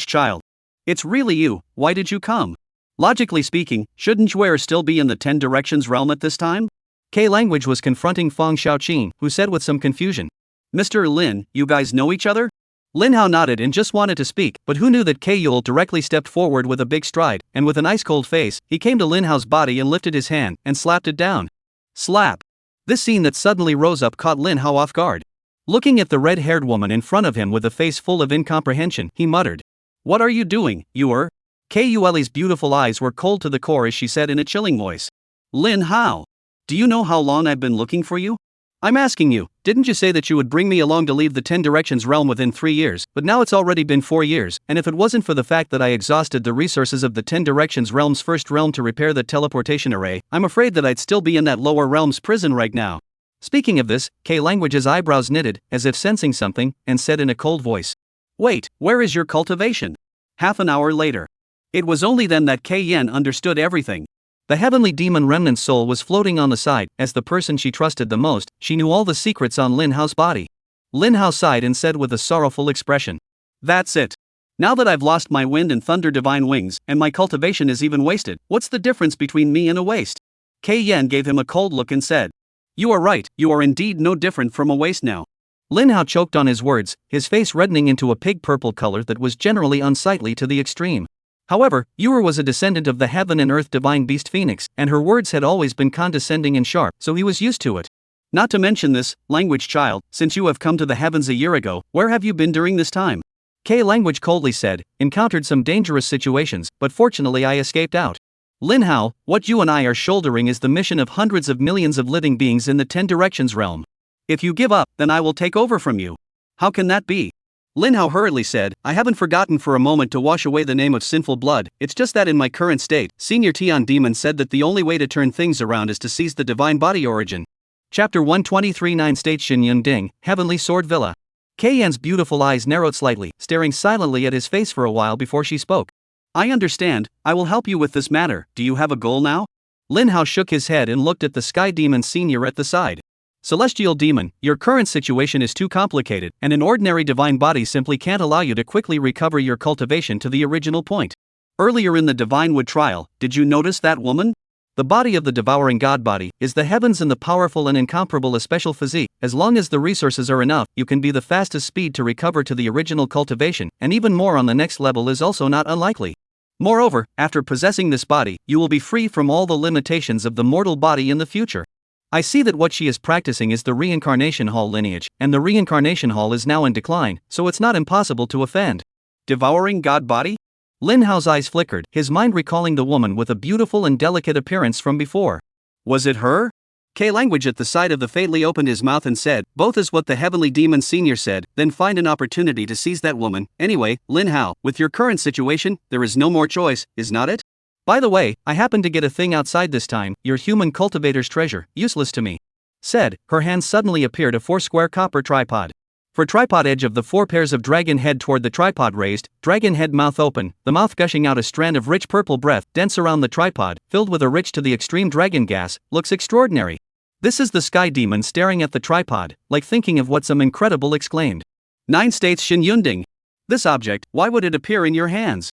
child. It's really you, why did you come? Logically speaking, shouldn't Yuer still be in the 10 Directions realm at this time? Language was confronting Feng Xiaoqin, who said with some confusion. "Mr. Lin, you guys know each other?" Lin Hao nodded and just wanted to speak, but who knew that Yul directly stepped forward with a big stride, and with an ice-cold face, he came to Lin Hao's body and lifted his hand, and slapped it down. Slap! This scene that suddenly rose up caught Lin Hao off guard. Looking at the red-haired woman in front of him with a face full of incomprehension, he muttered. "What are you doing, Yuer?" Yuli's beautiful eyes were cold to the core as she said in a chilling voice. "Lin Hao. Do you know how long I've been looking for you?" "I'm asking you, didn't you say that you would bring me along to leave the 10 Directions realm within 3 years, but now it's already been 4 years, and if it wasn't for the fact that I exhausted the resources of the 10 Directions realm's first realm to repair the teleportation array, I'm afraid that I'd still be in that lower realm's prison right now." Speaking of this, Language's eyebrows knitted, as if sensing something, and said in a cold voice. "Wait, where is your cultivation?" Half an hour later. It was only then that Yen understood everything. The heavenly demon remnant soul was floating on the side. As the person she trusted the most, she knew all the secrets on Lin Hao's body. Lin Hao sighed and said with a sorrowful expression. "That's it. Now that I've lost my wind and thunder divine wings, and my cultivation is even wasted, what's the difference between me and a waste? K Yan gave him a cold look and said, "You are right, you are indeed no different from a waste now." Lin Hao choked on his words, his face reddening into a pig-purple color that was generally unsightly to the extreme. However, Yuer was a descendant of the heaven and earth divine beast Phoenix, and her words had always been condescending and sharp, so he was used to it. Not to mention this, language child, since you have come to the heavens a year ago, where have you been during this time? K language coldly said, encountered some dangerous situations, but fortunately I escaped out. Lin Hao, what you and I are shouldering is the mission of hundreds of millions of living beings in the 10 Directions realm. If you give up, then I will take over from you. How can that be? Lin Hao hurriedly said, I haven't forgotten for a moment to wash away the name of sinful blood, it's just that in my current state, Senior Tian Demon said that the only way to turn things around is to seize the divine body origin. Chapter 123 9 States Shin Yun Ding, Heavenly Sword Villa. K Yan's beautiful eyes narrowed slightly, staring silently at his face for a while before she spoke. I understand, I will help you with this matter, do you have a goal now? Lin Hao shook his head and looked at the Sky Demon Senior at the side. Celestial Demon, your current situation is too complicated, and an ordinary divine body simply can't allow you to quickly recover your cultivation to the original point. Earlier in the Divine Wood trial, did you notice that woman? The body of the devouring god body is the heavens and the powerful and incomparable especial physique. As long as the resources are enough, you can be the fastest speed to recover to the original cultivation, and even more on the next level is also not unlikely. Moreover, after possessing this body, you will be free from all the limitations of the mortal body in the future. I see that what she is practicing is the reincarnation hall lineage, and the reincarnation hall is now in decline, so it's not impossible to offend. Devouring god body? Lin Hao's eyes flickered, his mind recalling the woman with a beautiful and delicate appearance from before. Was it her? K language at the side of the fatally opened his mouth and said, both is what the heavenly demon senior said, then find an opportunity to seize that woman. Anyway, Lin Hao, with your current situation, there is no more choice, is not it? By the way, I happened to get a thing outside this time, your human cultivator's treasure, useless to me. Said, her hand suddenly appeared a 4-square copper tripod. For tripod edge of the 4 pairs of dragon head toward the tripod raised, dragon head mouth open, the mouth gushing out a strand of rich purple breath, dense around the tripod, filled with a rich to the extreme dragon gas, looks extraordinary. This is the Sky Demon staring at the tripod, like thinking of what some incredible exclaimed. 9 states Shin Yunding. This object, why would it appear in your hands?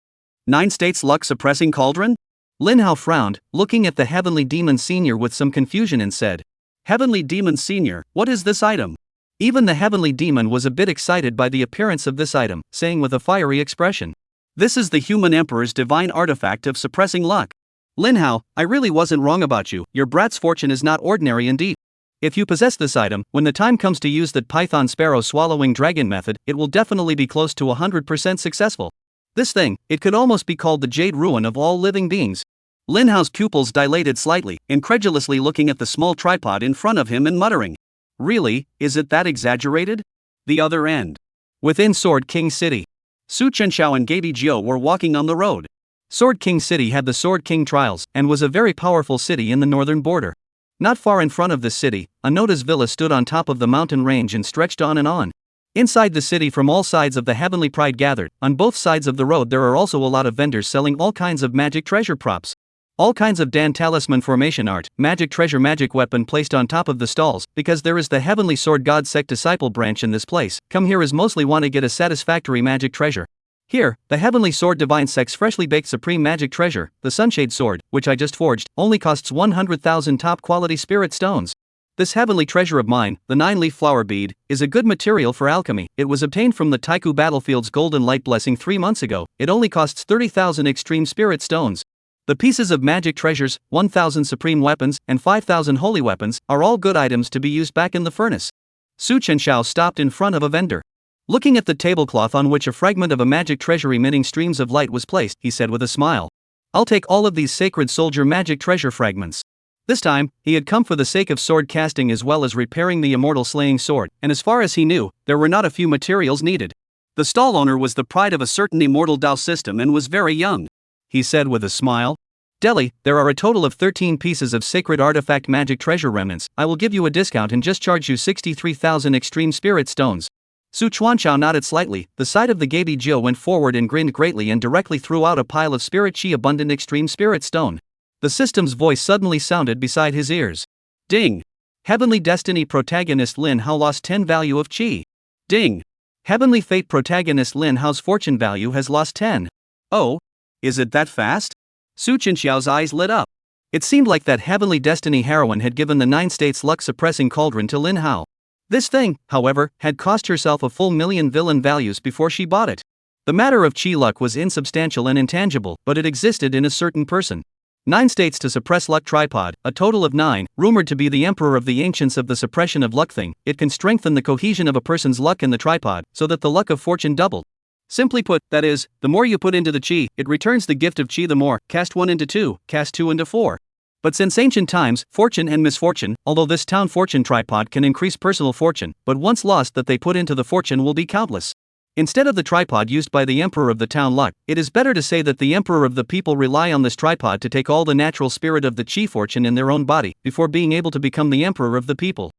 9 states luck suppressing cauldron? Lin Hao frowned, looking at the Heavenly Demon Senior with some confusion and said, Heavenly Demon Senior, what is this item? Even the Heavenly Demon was a bit excited by the appearance of this item, saying with a fiery expression, This is the human emperor's divine artifact of suppressing luck. Lin Hao, I really wasn't wrong about you, your brat's fortune is not ordinary indeed. If you possess this item, when the time comes to use the Python Sparrow swallowing dragon method, it will definitely be close to 100% successful. This thing, it could almost be called the Jade Ruin of all living beings. Lin Hao's pupils dilated slightly, incredulously looking at the small tripod in front of him and muttering, Really, is it that exaggerated? The other end. Within Sword King City, Su Chenxiao and Gaby Jiu were walking on the road. Sword King City had the Sword King trials, and was a very powerful city in the northern border. Not far in front of this city, a Noda's villa stood on top of the mountain range and stretched on and on. Inside the city from all sides of the heavenly pride gathered, on both sides of the road there are also a lot of vendors selling all kinds of magic treasure props. All kinds of Dan talisman formation art, magic treasure magic weapon placed on top of the stalls, because there is the Heavenly Sword God Sect disciple branch in this place, come here is mostly want to get a satisfactory magic treasure. Here, the Heavenly Sword Divine Sect's freshly baked supreme magic treasure, the Sunshade Sword, which I just forged, only costs 100,000 top quality spirit stones. This heavenly treasure of mine, the 9-leaf flower bead, is a good material for alchemy. It was obtained from the Taiku Battlefield's golden light blessing 3 months ago. It only costs 30,000 extreme spirit stones. The pieces of magic treasures, 1,000 supreme weapons, and 5,000 holy weapons, are all good items to be used back in the furnace. Su Chenxiao stopped in front of a vendor. Looking at the tablecloth on which a fragment of a magic treasure emitting streams of light was placed, he said with a smile, I'll take all of these sacred soldier magic treasure fragments. This time, he had come for the sake of sword casting as well as repairing the immortal slaying sword, and as far as he knew, there were not a few materials needed. The stall owner was the pride of a certain immortal Dao system and was very young. He said with a smile, Deli, there are a total of 13 pieces of sacred artifact magic treasure remnants. I will give you a discount and just charge you 63,000 extreme spirit stones. Su Chuanchao nodded slightly, the side of the Gaby Jiu went forward and grinned greatly and directly threw out a pile of spirit chi abundant extreme spirit stone. The system's voice suddenly sounded beside his ears. Ding! Heavenly Destiny protagonist Lin Hao lost 10 value of chi. Ding! Heavenly Fate protagonist Lin Hao's fortune value has lost 10. Oh? Is it that fast? Su Chenxiao's eyes lit up. It seemed like that Heavenly Destiny heroine had given the 9 states luck-suppressing cauldron to Lin Hao. This thing, however, had cost herself a full million villain values before she bought it. The matter of chi luck was insubstantial and intangible, but it existed in a certain person. 9 states to suppress luck tripod, a total of 9, rumored to be the emperor of the ancients of the suppression of luck thing. It can strengthen the cohesion of a person's luck in the tripod, so that the luck of fortune doubled. Simply put, that is, the more you put into the chi, it returns the gift of chi the more. Cast 1 into 2, cast 2 into 4. But since ancient times, fortune and misfortune, although this town fortune tripod can increase personal fortune, but once lost that they put into the fortune will be countless. Instead of the tripod used by the emperor of the town luck, it is better to say that the emperor of the people rely on this tripod to take all the natural spirit of the chi fortune in their own body, before being able to become the emperor of the people.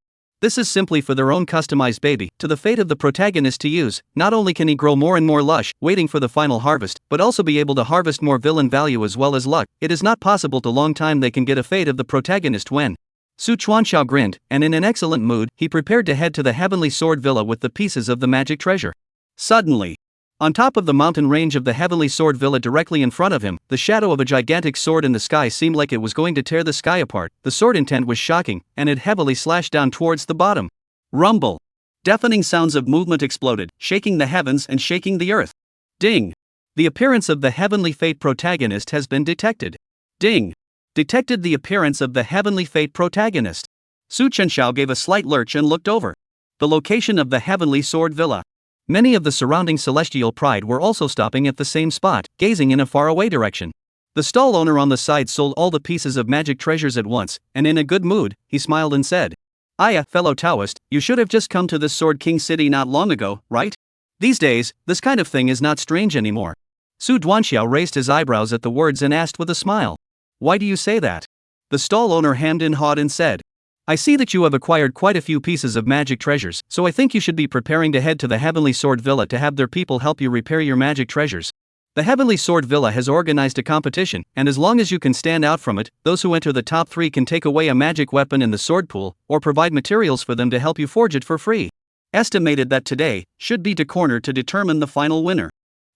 This is simply for their own customized baby, to the fate of the protagonist to use. Not only can he grow more and more lush, waiting for the final harvest, but also be able to harvest more villain value as well as luck. It is not possible to long time they can get a fate of the protagonist when. Su Chuanxiao grinned, and in an excellent mood, he prepared to head to the Heavenly Sword Villa with the pieces of the magic treasure. Suddenly, on top of the mountain range of the Heavenly Sword Villa directly in front of him, the shadow of a gigantic sword in the sky seemed like it was going to tear the sky apart. The sword intent was shocking, and it heavily slashed down towards the bottom. Rumble. Deafening sounds of movement exploded, shaking the heavens and shaking the earth. Ding. The appearance of the Heavenly Fate protagonist has been detected. Ding. Detected the appearance of the Heavenly Fate protagonist. Su Chenxiao gave a slight lurch and looked over. The location of the Heavenly Sword Villa. Many of the surrounding celestial pride were also stopping at the same spot, gazing in a faraway direction. The stall owner on the side sold all the pieces of magic treasures at once, and in a good mood, he smiled and said, "Aya, fellow Taoist, you should have just come to this Sword King city not long ago, right? These days, this kind of thing is not strange anymore." Su Duanxiao raised his eyebrows at the words and asked with a smile, "Why do you say that?" The stall owner hemmed and hawed and said, "I see that you have acquired quite a few pieces of magic treasures, so I think you should be preparing to head to the Heavenly Sword Villa to have their people help you repair your magic treasures. The Heavenly Sword Villa has organized a competition, and as long as you can stand out from it, those who enter the top 3 can take away a magic weapon in the sword pool, or provide materials for them to help you forge it for free. Estimated that today should be the corner to determine the final winner."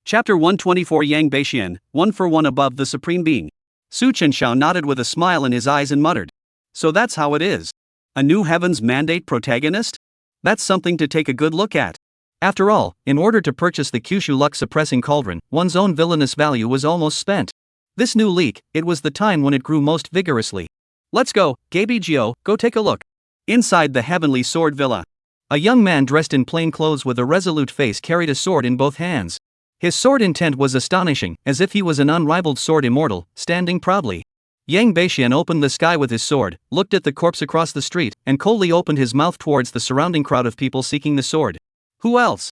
Chapter 124 Yang Bashian, 1 for 1 above the Supreme Being. Su Chenxiao nodded with a smile in his eyes and muttered, "So that's how it is. A new Heaven's Mandate protagonist? That's something to take a good look at." After all, in order to purchase the Kyushu luck-suppressing cauldron, one's own villainous value was almost spent. This new leak, it was the time when it grew most vigorously. "Let's go, Gaby Gio, go take a look." Inside the Heavenly Sword Villa, a young man dressed in plain clothes with a resolute face carried a sword in both hands. His sword intent was astonishing, as if he was an unrivaled sword immortal, standing proudly. Yang Bashian opened the sky with his sword, looked at the corpse across the street, and coldly opened his mouth towards the surrounding crowd of people seeking the sword. "Who else?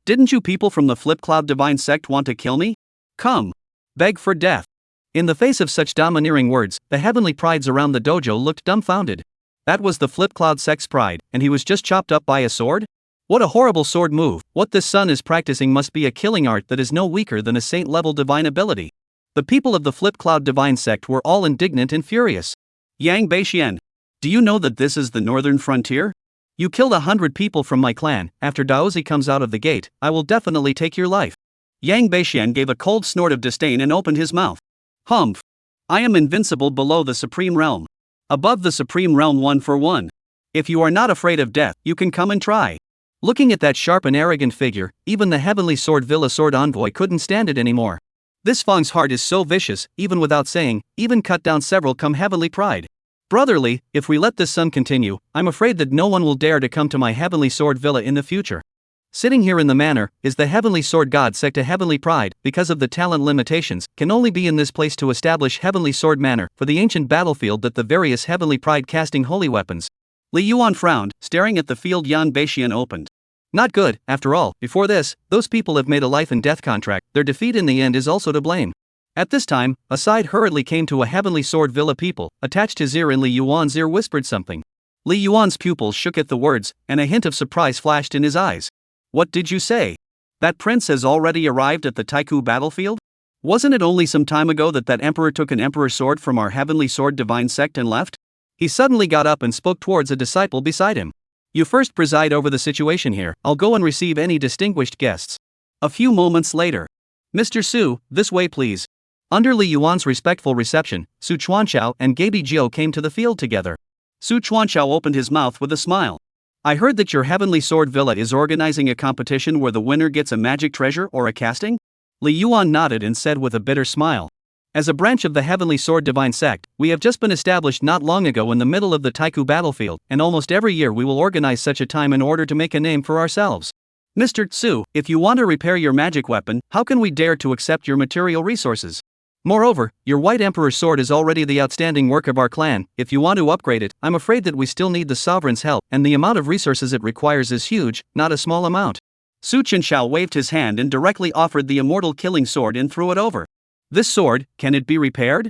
Didn't you people from the Flip Cloud Divine Sect want to kill me? Come. Beg for death." In the face of such domineering words, the heavenly prides around the dojo looked dumbfounded. That was the Flip Cloud Sect's pride, and he was just chopped up by a sword? What a horrible sword move. What this son is practicing must be a killing art that is no weaker than a saint-level divine ability. The people of the Flip Cloud Divine Sect were all indignant and furious. "Yang Bashian, do you know that this is the northern frontier? You killed 100 people from my clan. After Daozi comes out of the gate, I will definitely take your life." Yang Bashian gave a cold snort of disdain and opened his mouth. "Humph. I am invincible below the Supreme Realm. Above the Supreme Realm 1 for 1. If you are not afraid of death, you can come and try." Looking at that sharp and arrogant figure, even the Heavenly Sword Villa Sword Envoy couldn't stand it anymore. This Feng's heart is so vicious, even without saying, even cut down several come heavenly pride. "Brotherly, if we let this son continue, I'm afraid that no one will dare to come to my Heavenly Sword Villa in the future. Sitting here in the manor, is the Heavenly Sword God Sect a heavenly pride, because of the talent limitations, can only be in this place to establish Heavenly Sword Manor, for the ancient battlefield that the various heavenly pride casting holy weapons." Li Yuan frowned, staring at the field Yang Bashian opened. "Not good, after all, before this, those people have made a life and death contract, their defeat in the end is also to blame." At this time, a side hurriedly came to a Heavenly Sword Villa people, attached his ear and Li Yuan's ear whispered something. Li Yuan's pupils shook at the words, and a hint of surprise flashed in his eyes. "What did you say? That prince has already arrived at the Taiku battlefield? Wasn't it only some time ago that emperor took an emperor's sword from our Heavenly Sword Divine Sect and left?" He suddenly got up and spoke towards a disciple beside him. You first preside over the situation here, I'll go and receive any distinguished guests. A few moments later. Mr. Su, this way please. Under Li Yuan's respectful reception, Su Chuanxiao and Gaby Jiu came to the field together. Su Chuanxiao opened his mouth with a smile. I heard that your Heavenly Sword Villa is organizing a competition where the winner gets a magic treasure or a casting? Li Yuan nodded and said with a bitter smile. As a branch of the Heavenly Sword Divine Sect, we have just been established not long ago in the middle of the Taiku battlefield, and almost every year we will organize such a time in order to make a name for ourselves. Mr. Su, if you want to repair your magic weapon, how can we dare to accept your material resources? Moreover, your White Emperor's sword is already the outstanding work of our clan. If you want to upgrade it, I'm afraid that we still need the sovereign's help, and the amount of resources it requires is huge, not a small amount. Su Chenxiao waved his hand and directly offered the immortal killing sword and threw it over. This sword, can it be repaired?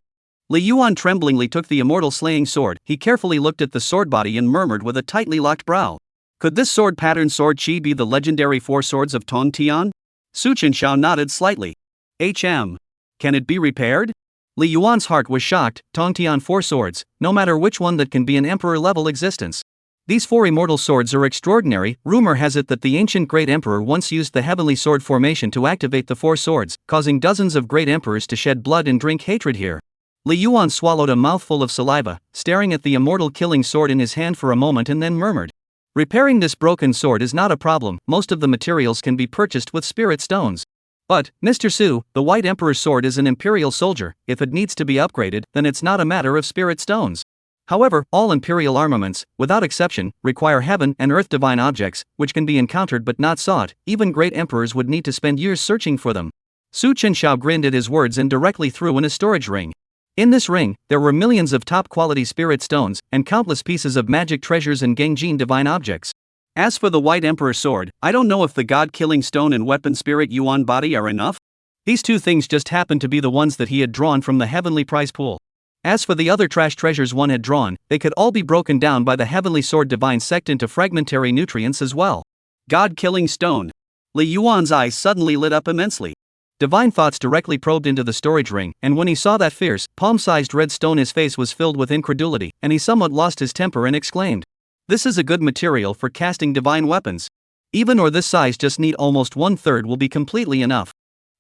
Li Yuan tremblingly took the immortal slaying sword. He carefully looked at the sword body and murmured with a tightly locked brow. Could this sword pattern sword chi be the legendary four swords of Tong Tian? Su Chenxiao nodded slightly. Can it be repaired? Li Yuan's heart was shocked. Tong Tian four swords, no matter which one, that can be an emperor-level existence. These four immortal swords are extraordinary. Rumor has it that the ancient great emperor once used the heavenly sword formation to activate the four swords, causing dozens of great emperors to shed blood and drink hatred here. Li Yuan swallowed a mouthful of saliva, staring at the immortal killing sword in his hand for a moment and then murmured. Repairing this broken sword is not a problem, most of the materials can be purchased with spirit stones. But, Mr. Su, the White Emperor's sword is an imperial soldier. If it needs to be upgraded, then it's not a matter of spirit stones. However, all imperial armaments, without exception, require heaven and earth divine objects, which can be encountered but not sought. Even great emperors would need to spend years searching for them. Su Chenxiao grinned at his words and directly threw in a storage ring. In this ring, there were millions of top-quality spirit stones, and countless pieces of magic treasures and Gengjin divine objects. As for the White Emperor's sword, I don't know if the god-killing stone and weapon spirit yuan body are enough. These two things just happened to be the ones that he had drawn from the heavenly prize pool. As for the other trash treasures one had drawn, they could all be broken down by the Heavenly Sword Divine Sect into fragmentary nutrients as well. God-killing stone. Li Yuan's eyes suddenly lit up immensely. Divine thoughts directly probed into the storage ring, and when he saw that fierce, palm-sized red stone, his face was filled with incredulity, and he somewhat lost his temper and exclaimed, "This is a good material for casting divine weapons. Even or this size just need almost 1/3 will be completely enough."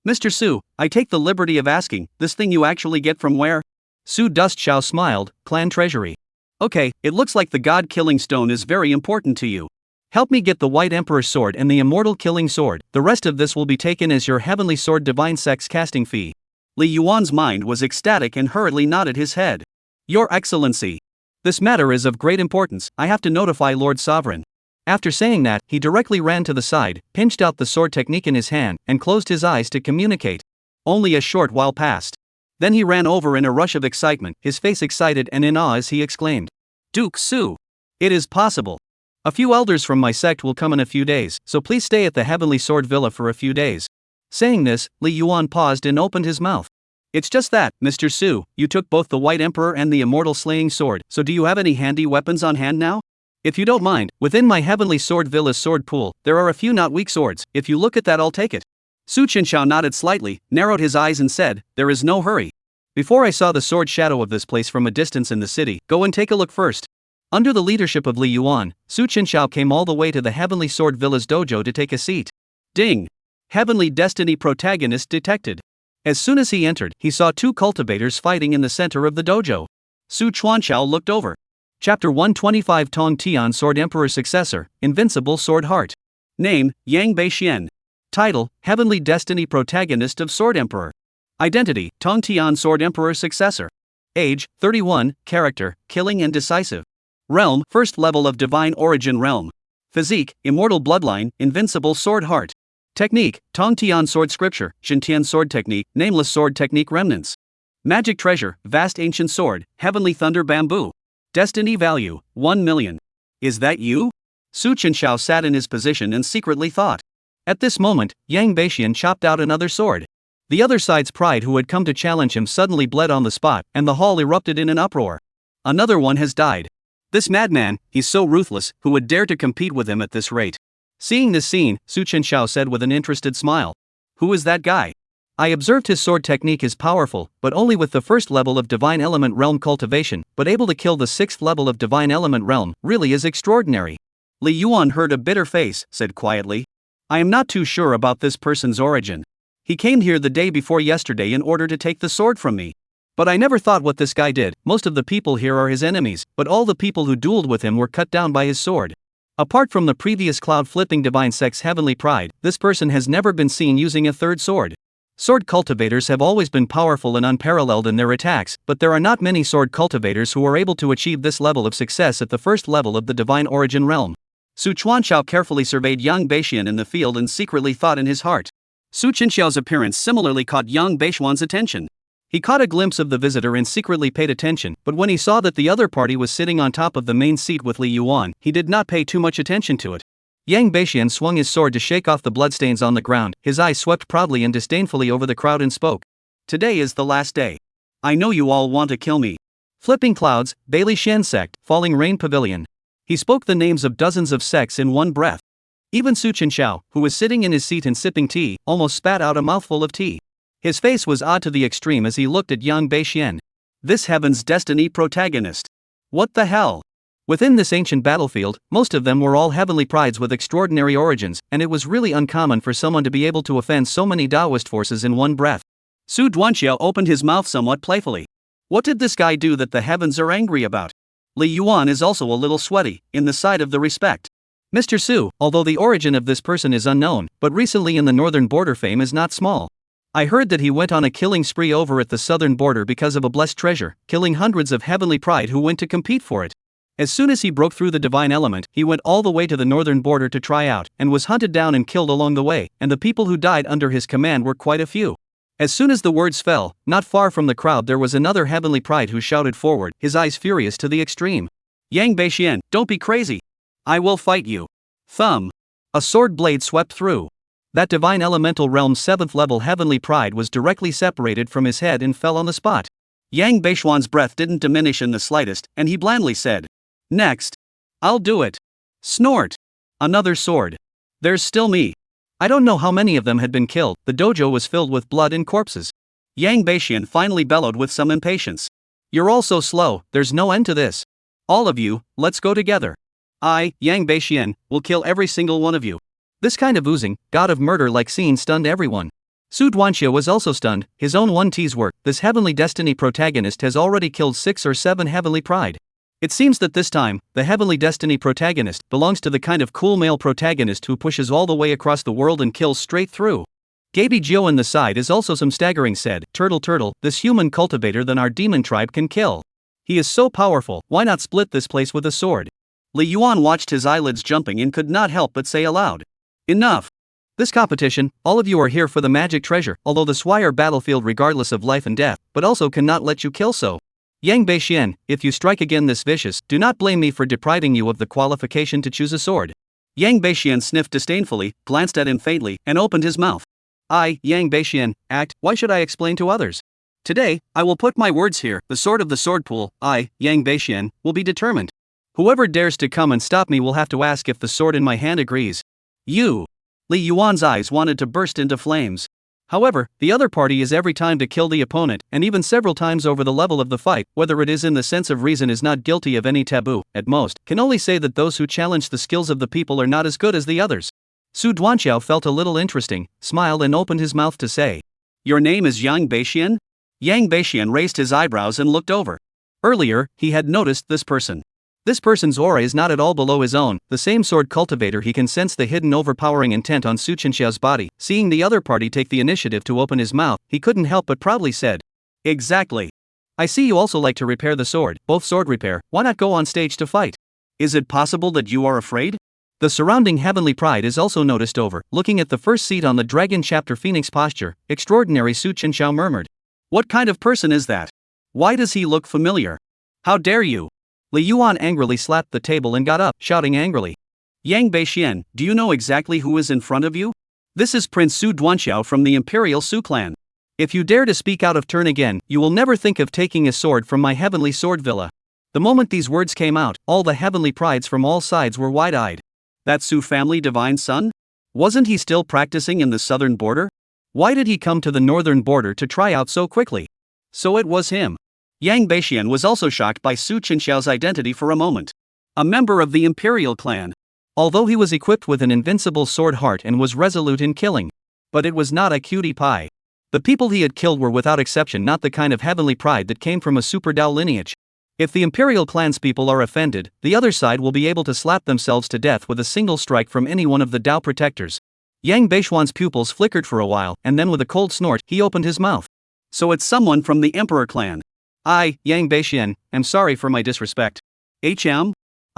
Mr. Su, I take the liberty of asking, this thing you actually get from where? Su Dustxiao smiled, clan treasury. Okay, it looks like the god-killing stone is very important to you. Help me get the White Emperor's sword and the immortal killing sword. The rest of this will be taken as your Heavenly Sword Divine Sect's casting fee. Li Yuan's mind was ecstatic and hurriedly nodded his head. Your Excellency. This matter is of great importance. I have to notify Lord Sovereign. After saying that, he directly ran to the side, pinched out the sword technique in his hand, and closed his eyes to communicate. Only a short while passed. Then he ran over in a rush of excitement, his face excited and in awe as he exclaimed, "Duke Su! It is possible! A few elders from my sect will come in a few days, so please stay at the Heavenly Sword Villa for a few days." Saying this, Li Yuan paused and opened his mouth. "It's just that, Mr. Su, you took both the White Emperor and the immortal slaying sword, so do you have any handy weapons on hand now? If you don't mind, within my Heavenly Sword Villa's sword pool, there are a few not weak swords. If you look at that, I'll take it." Su Chenxiao nodded slightly, narrowed his eyes and said, "There is no hurry. Before I saw the sword shadow of this place from a distance in the city, go and take a look first." Under the leadership of Li Yuan, Su Chenxiao came all the way to the Heavenly Sword Villa's dojo to take a seat. Ding! Heavenly Destiny protagonist detected. As soon as he entered, he saw two cultivators fighting in the center of the dojo. Su Chuanxiao looked over. Chapter 125 Tong Tian Sword Emperor Successor, Invincible Sword Heart. Name, Yang Bashian. Title, Heavenly Destiny Protagonist of Sword Emperor. Identity, Tong Tian Sword Emperor Successor. Age, 31, Character, Killing and Decisive. Realm, First Level of Divine Origin Realm. Physique, Immortal Bloodline, Invincible Sword Heart. Technique, Tong Tian Sword Scripture, Xintian Sword Technique, Nameless Sword Technique Remnants. Magic Treasure, Vast Ancient Sword, Heavenly Thunder Bamboo. Destiny Value, 1 million. Is that you? Su Chenxiao sat in his position and secretly thought. At this moment, Yang Bashian chopped out another sword. The other side's pride, who had come to challenge him, suddenly bled on the spot, and the hall erupted in an uproar. Another one has died. This madman, he's so ruthless, who would dare to compete with him at this rate? Seeing this scene, Su Chenxiao said with an interested smile. Who is that guy? I observed his sword technique is powerful, but only with the first level of Divine Element Realm cultivation, but able to kill the 6th level of Divine Element Realm, really is extraordinary. Li Yuan heard a bitter face, said quietly. I am not too sure about this person's origin. He came here the day before yesterday in order to take the sword from me. But I never thought what this guy did. Most of the people here are his enemies, but all the people who dueled with him were cut down by his sword. Apart from the previous cloud-flipping divine sect's heavenly pride, this person has never been seen using a third sword. Sword cultivators have always been powerful and unparalleled in their attacks, but there are not many sword cultivators who are able to achieve this level of success at the first level of the divine origin realm. Su Chuanxiao carefully surveyed Yang Bashian in the field and secretly thought in his heart. Su Chenxiao's appearance similarly caught Yang Bashian's attention. He caught a glimpse of the visitor and secretly paid attention, but when he saw that the other party was sitting on top of the main seat with Li Yuan, he did not pay too much attention to it. Yang Bashian swung his sword to shake off the bloodstains on the ground, his eyes swept proudly and disdainfully over the crowd and spoke. Today is the last day. I know you all want to kill me. Flipping Clouds, Bailey Shen Sect, Falling Rain Pavilion. He spoke the names of dozens of sects in one breath. Even Su Chenxiao, who was sitting in his seat and sipping tea, almost spat out a mouthful of tea. His face was odd to the extreme as he looked at Yang Bashian. This heaven's destiny protagonist. What the hell? Within this ancient battlefield, most of them were all heavenly prides with extraordinary origins, and it was really uncommon for someone to be able to offend so many Taoist forces in one breath. Su Duanxiao opened his mouth somewhat playfully. What did this guy do that the heavens are angry about? Li Yuan is also a little sweaty, in the side of the respect. Mr. Su, although the origin of this person is unknown, but recently in the northern border fame is not small. I heard that he went on a killing spree over at the southern border because of a blessed treasure, killing hundreds of heavenly pride who went to compete for it. As soon as he broke through the divine element, he went all the way to the northern border to try out, and was hunted down and killed along the way, and the people who died under his command were quite a few. As soon as the words fell, not far from the crowd there was another heavenly pride who shouted forward, his eyes furious to the extreme. Yang Bashian, don't be crazy. I will fight you. Thumb. A sword blade swept through. That divine elemental realm's 7th level heavenly pride was directly separated from his head and fell on the spot. Yang Bashian's breath didn't diminish in the slightest, and he blandly said, Next. I'll do it. Snort. Another sword. There's still me. I don't know how many of them had been killed, the dojo was filled with blood and corpses. Yang Bashian finally bellowed with some impatience. You're all so slow, there's no end to this. All of you, let's go together. I, Yang Bashian, will kill every single one of you. This kind of oozing, god of murder-like scene stunned everyone. Su Duanxia was also stunned, his own one tea's work, this heavenly destiny protagonist has already killed 6 or 7 heavenly pride. It seems that this time, the heavenly destiny protagonist belongs to the kind of cool male protagonist who pushes all the way across the world and kills straight through. Gaby Jiu in the side is also some staggering said, Turtle, this human cultivator than our demon tribe can kill. He is so powerful, why not split this place with a sword? Li Yuan watched his eyelids jumping and could not help but say aloud. Enough. This competition, all of you are here for the magic treasure, although the Swire battlefield regardless of life and death, but also cannot let you kill so. Yang Bashian, if you strike again this vicious, do not blame me for depriving you of the qualification to choose a sword. Yang Bashian sniffed disdainfully, glanced at him faintly, and opened his mouth. I, Yang Bashian, act, why should I explain to others? Today, I will put my words here, the sword of the sword pool, I, Yang Bashian, will be determined. Whoever dares to come and stop me will have to ask if the sword in my hand agrees. You. Li Yuan's eyes wanted to burst into flames. However, the other party is every time to kill the opponent, and even several times over the level of the fight, whether it is in the sense of reason is not guilty of any taboo, at most, can only say that those who challenge the skills of the people are not as good as the others. Su Duanxiao felt a little interesting, smiled and opened his mouth to say. Your name is Yang Bashian? Yang Bashian raised his eyebrows and looked over. Earlier, he had noticed this person. This person's aura is not at all below his own, the same sword cultivator he can sense the hidden overpowering intent on Su Chenxiao's body. Seeing the other party take the initiative to open his mouth, he couldn't help but proudly said. Exactly. I see you also like to repair the sword, both sword repair, why not go on stage to fight? Is it possible that you are afraid? The surrounding heavenly pride is also noticed over, looking at the first seat on the dragon chapter phoenix posture, extraordinary Su Chenxiao murmured. What kind of person is that? Why does he look familiar? How dare you? Li Yuan angrily slapped the table and got up, shouting angrily. Yang Bashian, do you know exactly who is in front of you? This is Prince Su Duanxiao from the Imperial Su clan. If you dare to speak out of turn again, you will never think of taking a sword from my heavenly sword villa. The moment these words came out, all the heavenly prides from all sides were wide-eyed. That Su family divine son? Wasn't he still practicing in the southern border? Why did he come to the northern border to try out so quickly? So it was him. Yang Bashian was also shocked by Su Chenxiao's identity for a moment. A member of the Imperial clan. Although he was equipped with an invincible sword heart and was resolute in killing. But it was not a cutie pie. The people he had killed were without exception not the kind of heavenly pride that came from a super Dao lineage. If the Imperial clanspeople are offended, the other side will be able to slap themselves to death with a single strike from any one of the Dao protectors. Yang Bashian's pupils flickered for a while, and then with a cold snort, he opened his mouth. So it's someone from the Emperor clan. I, Yang Bashian, am sorry for my disrespect.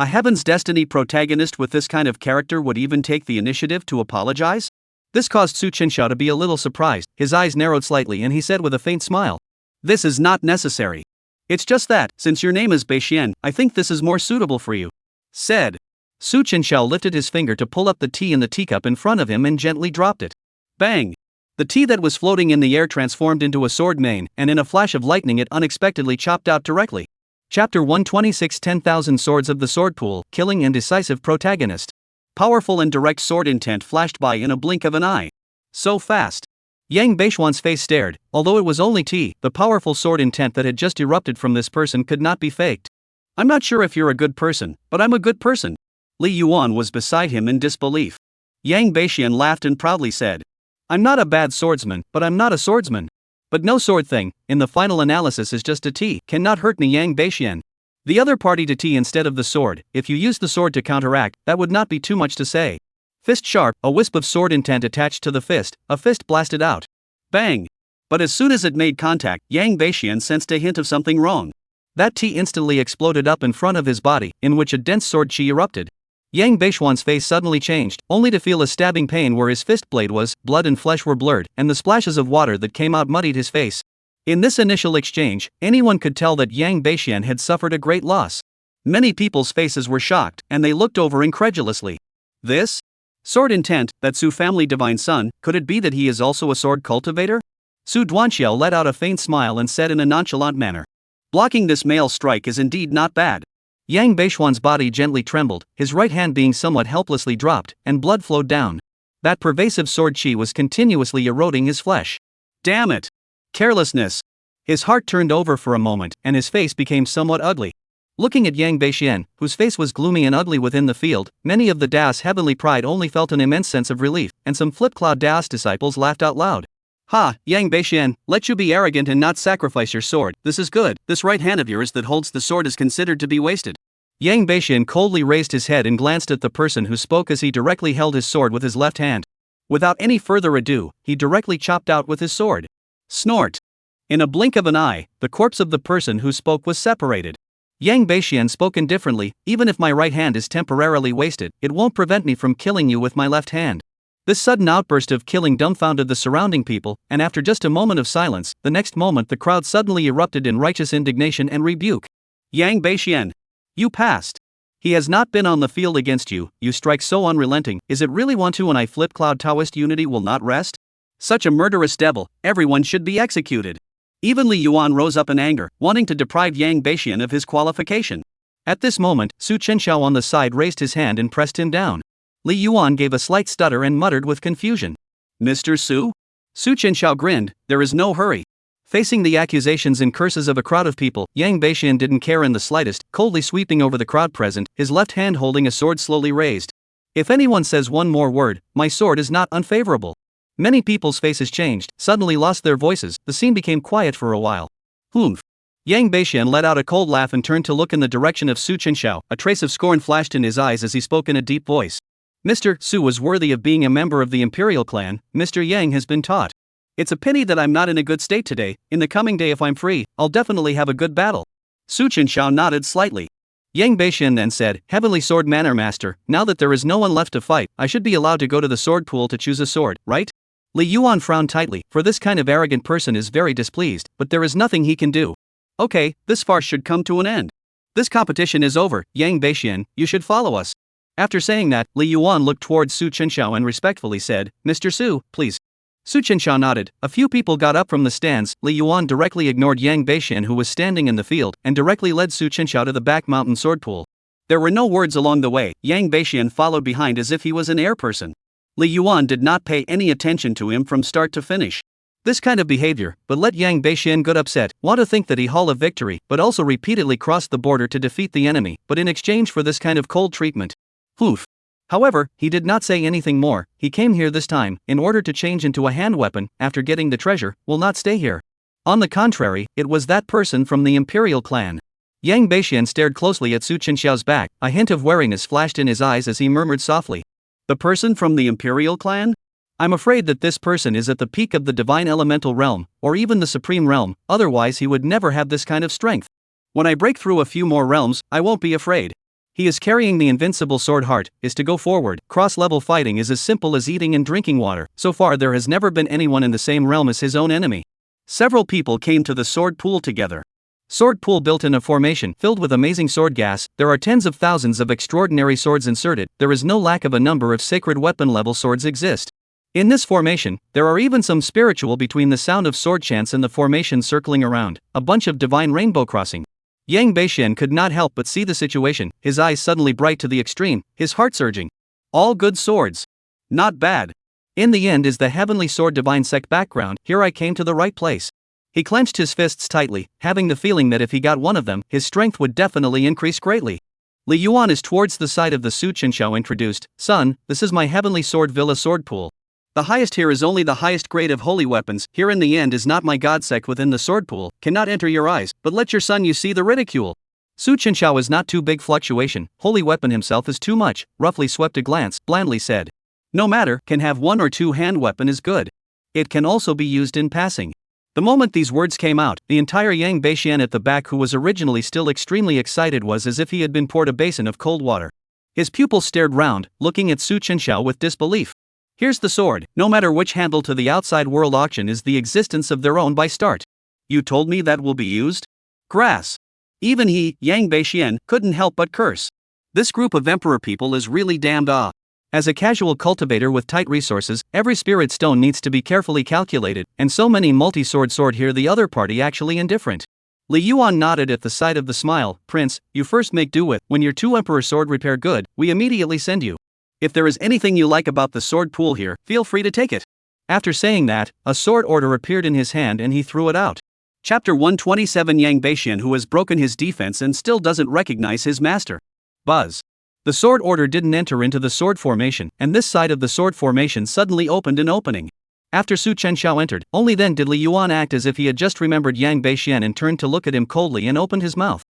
A Heaven's Destiny protagonist with this kind of character would even take the initiative to apologize? This caused Su Chenxiao to be a little surprised. His eyes narrowed slightly and he said with a faint smile. This is not necessary. It's just that, since your name is Bashian, I think this is more suitable for you. Said. Su Chenxiao lifted his finger to pull up the tea in the teacup in front of him and gently dropped it. Bang! The tea that was floating in the air transformed into a sword mane, and in a flash of lightning it unexpectedly chopped out directly. Chapter 126 10,000 Swords of the Sword Pool, Killing and Decisive Protagonist. Powerful and direct sword intent flashed by in a blink of an eye. So fast. Yang Bashian's face stared. Although it was only tea, the powerful sword intent that had just erupted from this person could not be faked. I'm not sure if you're a good person, but I'm a good person. Li Yuan was beside him in disbelief. Yang Bashian laughed and proudly said, I'm not a bad swordsman, but I'm not a swordsman. But no sword thing, in the final analysis is just a tea, cannot hurt me Yang Bashian. The other party to tea instead of the sword, if you use the sword to counteract, that would not be too much to say. Fist sharp, a wisp of sword intent attached to the fist, a fist blasted out. Bang! But as soon as it made contact, Yang Bashian sensed a hint of something wrong. That tea instantly exploded up in front of his body, in which a dense sword chi erupted. Yang Bashian's face suddenly changed, only to feel a stabbing pain where his fist blade was, blood and flesh were blurred, and the splashes of water that came out muddied his face. In this initial exchange, anyone could tell that Yang Bashian had suffered a great loss. Many people's faces were shocked, and they looked over incredulously. This? Sword intent, that Su family divine son, could it be that he is also a sword cultivator? Su Duanxiao let out a faint smile and said in a nonchalant manner. Blocking this male strike is indeed not bad. Yang Bashian's body gently trembled, his right hand being somewhat helplessly dropped, and blood flowed down. That pervasive sword chi was continuously eroding his flesh. Damn it! Carelessness! His heart turned over for a moment, and his face became somewhat ugly. Looking at Yang Bashian, whose face was gloomy and ugly within the field, many of the Dao's heavenly pride only felt an immense sense of relief, and some flip-cloud Dao's disciples laughed out loud. Ha, Yang Bashian, let you be arrogant and not sacrifice your sword, this is good, this right hand of yours that holds the sword is considered to be wasted. Yang Bashian coldly raised his head and glanced at the person who spoke as he directly held his sword with his left hand. Without any further ado, he directly chopped out with his sword. Snort! In a blink of an eye, the corpse of the person who spoke was separated. Yang Bashian spoke indifferently, even if my right hand is temporarily wasted, it won't prevent me from killing you with my left hand. This sudden outburst of killing dumbfounded the surrounding people, and after just a moment of silence, the next moment the crowd suddenly erupted in righteous indignation and rebuke. Yang Bashian! You passed. He has not been on the field against you, you strike so unrelenting, is it really want to and I flip cloud Taoist unity will not rest? Such a murderous devil, everyone should be executed. Even Li Yuan rose up in anger, wanting to deprive Yang Bashian of his qualification. At this moment, Su Chenxiao on the side raised his hand and pressed him down. Li Yuan gave a slight stutter and muttered with confusion. Mr. Su? Su Chenxiao grinned, there is no hurry. Facing the accusations and curses of a crowd of people, Yang Bashian didn't care in the slightest, coldly sweeping over the crowd present, his left hand holding a sword slowly raised. If anyone says one more word, my sword is not unfavorable. Many people's faces changed, suddenly lost their voices, the scene became quiet for a while. Humph. Yang Bashian let out a cold laugh and turned to look in the direction of Su Chenxiao, a trace of scorn flashed in his eyes as he spoke in a deep voice. Mr. Su was worthy of being a member of the Imperial clan, Mr. Yang has been taught. It's a pity that I'm not in a good state today, in the coming day if I'm free, I'll definitely have a good battle. Su Chenxiao nodded slightly. Yang Bashian then said, Heavenly Sword Manor Master, now that there is no one left to fight, I should be allowed to go to the sword pool to choose a sword, right? Li Yuan frowned tightly, for this kind of arrogant person is very displeased, but there is nothing he can do. Okay, this farce should come to an end. This competition is over, Yang Bashian, you should follow us. After saying that, Li Yuan looked towards Su Chenxiao and respectfully said, Mr. Su, please. Su Chenxiao nodded, a few people got up from the stands, Li Yuan directly ignored Yang Bashian who was standing in the field, and directly led Su Chenxiao to the back mountain sword pool. There were no words along the way, Yang Bashian followed behind as if he was an air person. Li Yuan did not pay any attention to him from start to finish. This kind of behavior, but let Yang Bashian get upset, want to think that he hauled a victory, but also repeatedly crossed the border to defeat the enemy, but in exchange for this kind of cold treatment. Oof. However, he did not say anything more. He came here this time, in order to change into a hand weapon, after getting the treasure, will not stay here. On the contrary, it was that person from the imperial clan. Yang Bashian stared closely at Su Chenxiao's back, a hint of wariness flashed in his eyes as he murmured softly. The person from the imperial clan? I'm afraid that this person is at the peak of the divine elemental realm, or even the supreme realm, otherwise he would never have this kind of strength. When I break through a few more realms, I won't be afraid. He is carrying the invincible sword heart, is to go forward. Cross-level fighting is as simple as eating and drinking water. So far there has never been anyone in the same realm as his own enemy. Several people came to the sword pool together. Sword pool built in a formation filled with amazing sword gas. There are tens of thousands of extraordinary swords inserted. There is no lack of a number of sacred weapon level swords exist. In this formation, there are even some spiritual between the sound of sword chants and the formation circling around, a bunch of divine rainbow crossing. Yang Bashian could not help but see the situation, his eyes suddenly bright to the extreme, his heart surging. All good swords. Not bad. In the end is the heavenly sword divine sect background. Here I came to the right place. He clenched his fists tightly, having the feeling that if he got one of them, his strength would definitely increase greatly. Li Yuan is towards the side of the Su Chenxiao introduced. Son, this is my heavenly sword villa sword pool. The highest here is only the highest grade of holy weapons. Here in the end is not my god sect within the sword pool, cannot enter your eyes, but let your son you see the ridicule. Su Chenxiao is not too big fluctuation, holy weapon himself is too much, roughly swept a glance, blandly said. No matter, can have one or two hand weapon is good. It can also be used in passing. The moment these words came out, the entire Yang Bashian at the back, who was originally still extremely excited, was as if he had been poured a basin of cold water. His pupils stared round, looking at Su Chenxiao with disbelief. Here's the sword, no matter which handle to the outside world auction is the existence of their own by start. You told me that will be used? Grass. Even he, Yang Bashian, couldn't help but curse. This group of emperor people is really damned ah. As a casual cultivator with tight resources, every spirit stone needs to be carefully calculated, and so many multi-sword here the other party actually indifferent. Li Yuan nodded at the sight of the smile. Prince, you first make do with, when your two emperor sword repair good, we immediately send you. If there is anything you like about the sword pool here, feel free to take it. After saying that, a sword order appeared in his hand and he threw it out. Chapter 127 Yang Bashian, who has broken his defense and still doesn't recognize his master. Buzz. The sword order didn't enter into the sword formation, and this side of the sword formation suddenly opened an opening. After Su Chenxiao entered, only then did Li Yuan act as if he had just remembered Yang Bashian and turned to look at him coldly and opened his mouth.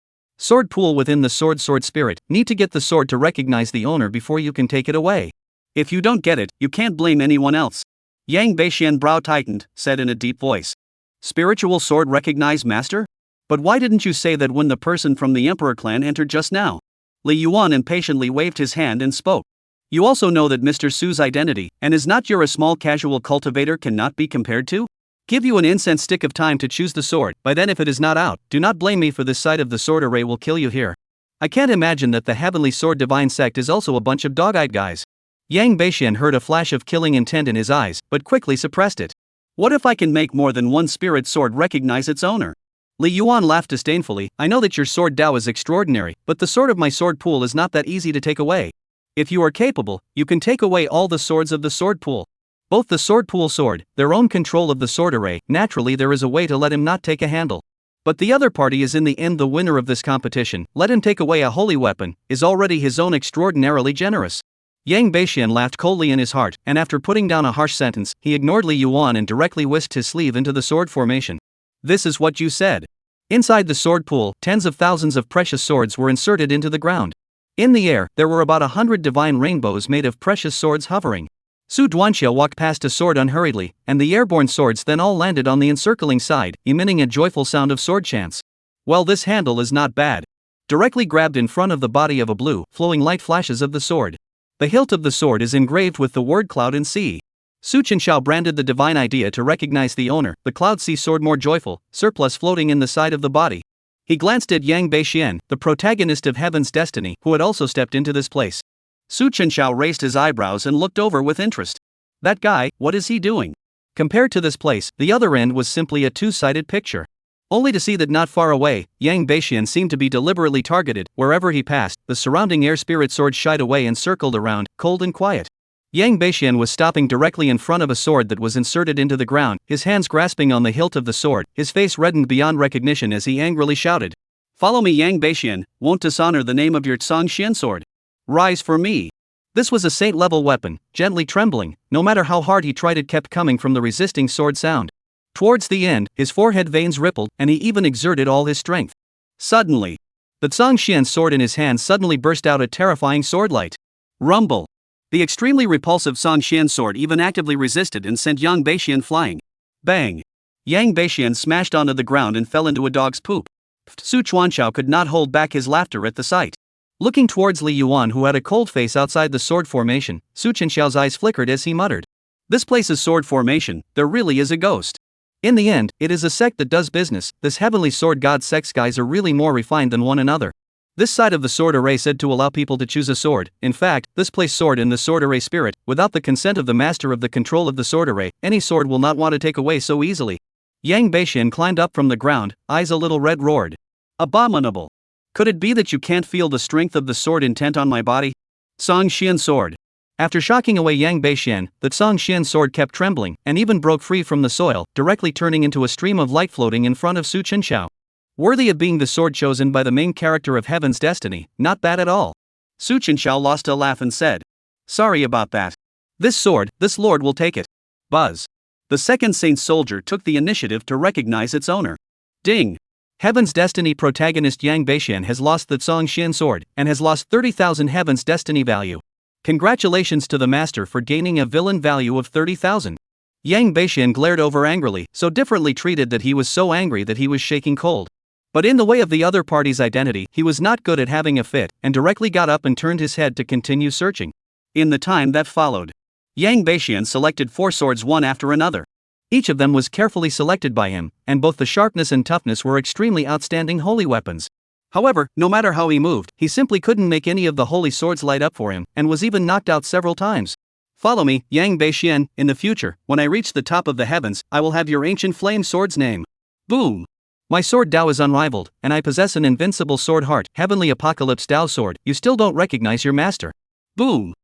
Sword pool within the sword spirit, need to get the sword to recognize the owner before you can take it away. If you don't get it, you can't blame anyone else. Yang Bashian brow tightened, said in a deep voice. Spiritual sword recognize master? But why didn't you say that when the person from the emperor clan entered just now? Li Yuan impatiently waved his hand and spoke. You also know that Mr. Su's identity, and is not your a small casual cultivator cannot be compared to? Give you an incense stick of time to choose the sword, by then if it is not out, do not blame me for this sight of the sword array will kill you here. I can't imagine that the heavenly sword divine sect is also a bunch of dog-eyed guys. Yang Bashian heard a flash of killing intent in his eyes, but quickly suppressed it. What if I can make more than one spirit sword recognize its owner? Li Yuan laughed disdainfully. I know that your sword Dao is extraordinary, but the sword of my sword pool is not that easy to take away. If you are capable, you can take away all the swords of the sword pool. Both the sword pool sword, their own control of the sword array, naturally there is a way to let him not take a handle. But the other party is in the end the winner of this competition, let him take away a holy weapon, is already his own extraordinarily generous. Yang Bashian laughed coldly in his heart, and after putting down a harsh sentence, he ignored Li Yuan and directly whisked his sleeve into the sword formation. This is what you said. Inside the sword pool, tens of thousands of precious swords were inserted into the ground. In the air, there were about 100 divine rainbows made of precious swords hovering. Su Duanxia walked past a sword unhurriedly, and the airborne swords then all landed on the encircling side, emitting a joyful sound of sword chants. Well, this handle is not bad. Directly grabbed in front of the body of a blue, flowing light flashes of the sword. The hilt of the sword is engraved with the word cloud and sea. Su Chenxiao branded the divine idea to recognize the owner, the cloud sea sword more joyful, surplus floating in the side of the body. He glanced at Yang Bashian, the protagonist of Heaven's Destiny, who had also stepped into this place. Su Chenxiao raised his eyebrows and looked over with interest. That guy, what is he doing? Compared to this place, the other end was simply a two-sided picture. Only to see that not far away, Yang Bashian seemed to be deliberately targeted. Wherever he passed, the surrounding air spirit swords shied away and circled around, cold and quiet. Yang Bashian was stopping directly in front of a sword that was inserted into the ground, his hands grasping on the hilt of the sword, his face reddened beyond recognition as he angrily shouted. Follow me, Yang Bashian, won't dishonor the name of your Tsang Xian sword. Rise for me. This was a saint-level weapon, gently trembling, no matter how hard he tried it kept coming from the resisting sword sound. Towards the end, his forehead veins rippled, and he even exerted all his strength. Suddenly, the Xian sword in his hand suddenly burst out a terrifying swordlight. Rumble! The extremely repulsive Xian sword even actively resisted and sent Yang Bashian flying. Bang! Yang Bashian smashed onto the ground and fell into a dog's poop. Su Chuanxiao could not hold back his laughter at the sight. Looking towards Li Yuan, who had a cold face outside the sword formation, Su Chenxiao's eyes flickered as he muttered. This place is sword formation, there really is a ghost. In the end, it is a sect that does business. This heavenly sword god sect's guys are really more refined than one another. This side of the sword array said to allow people to choose a sword. In fact, this place sword in the sword array spirit, without the consent of the master of the control of the sword array, any sword will not want to take away so easily. Yang Bashian climbed up from the ground, eyes a little red roared. Abominable! Could it be that you can't feel the strength of the sword intent on my body? Xian sword. After shocking away Yang Bashian, the Xian sword kept trembling, and even broke free from the soil, directly turning into a stream of light floating in front of Su Chenxiao. Worthy of being the sword chosen by the main character of Heaven's Destiny, not bad at all. Su Chenxiao lost a laugh and said. Sorry about that. This sword, this lord will take it. Buzz. The second Saint soldier took the initiative to recognize its owner. Ding! Heaven's Destiny protagonist Yang Bashian has lost the Xian sword, and has lost 30,000 Heaven's Destiny value. Congratulations to the master for gaining a villain value of 30,000. Yang Bashian glared over angrily, so differently treated that he was so angry that he was shaking cold. But in the way of the other party's identity, he was not good at having a fit, and directly got up and turned his head to continue searching. In the time that followed, Yang Bashian selected 4 swords one after another. Each of them was carefully selected by him, and both the sharpness and toughness were extremely outstanding holy weapons. However, no matter how he moved, he simply couldn't make any of the holy swords light up for him, and was even knocked out several times. Follow me, Yang Bashian. In the future, when I reach the top of the heavens, I will have your ancient flame sword's name. Boom! My sword Dao is unrivaled, and I possess an invincible sword heart, heavenly apocalypse Dao sword. You still don't recognize your master. Boom!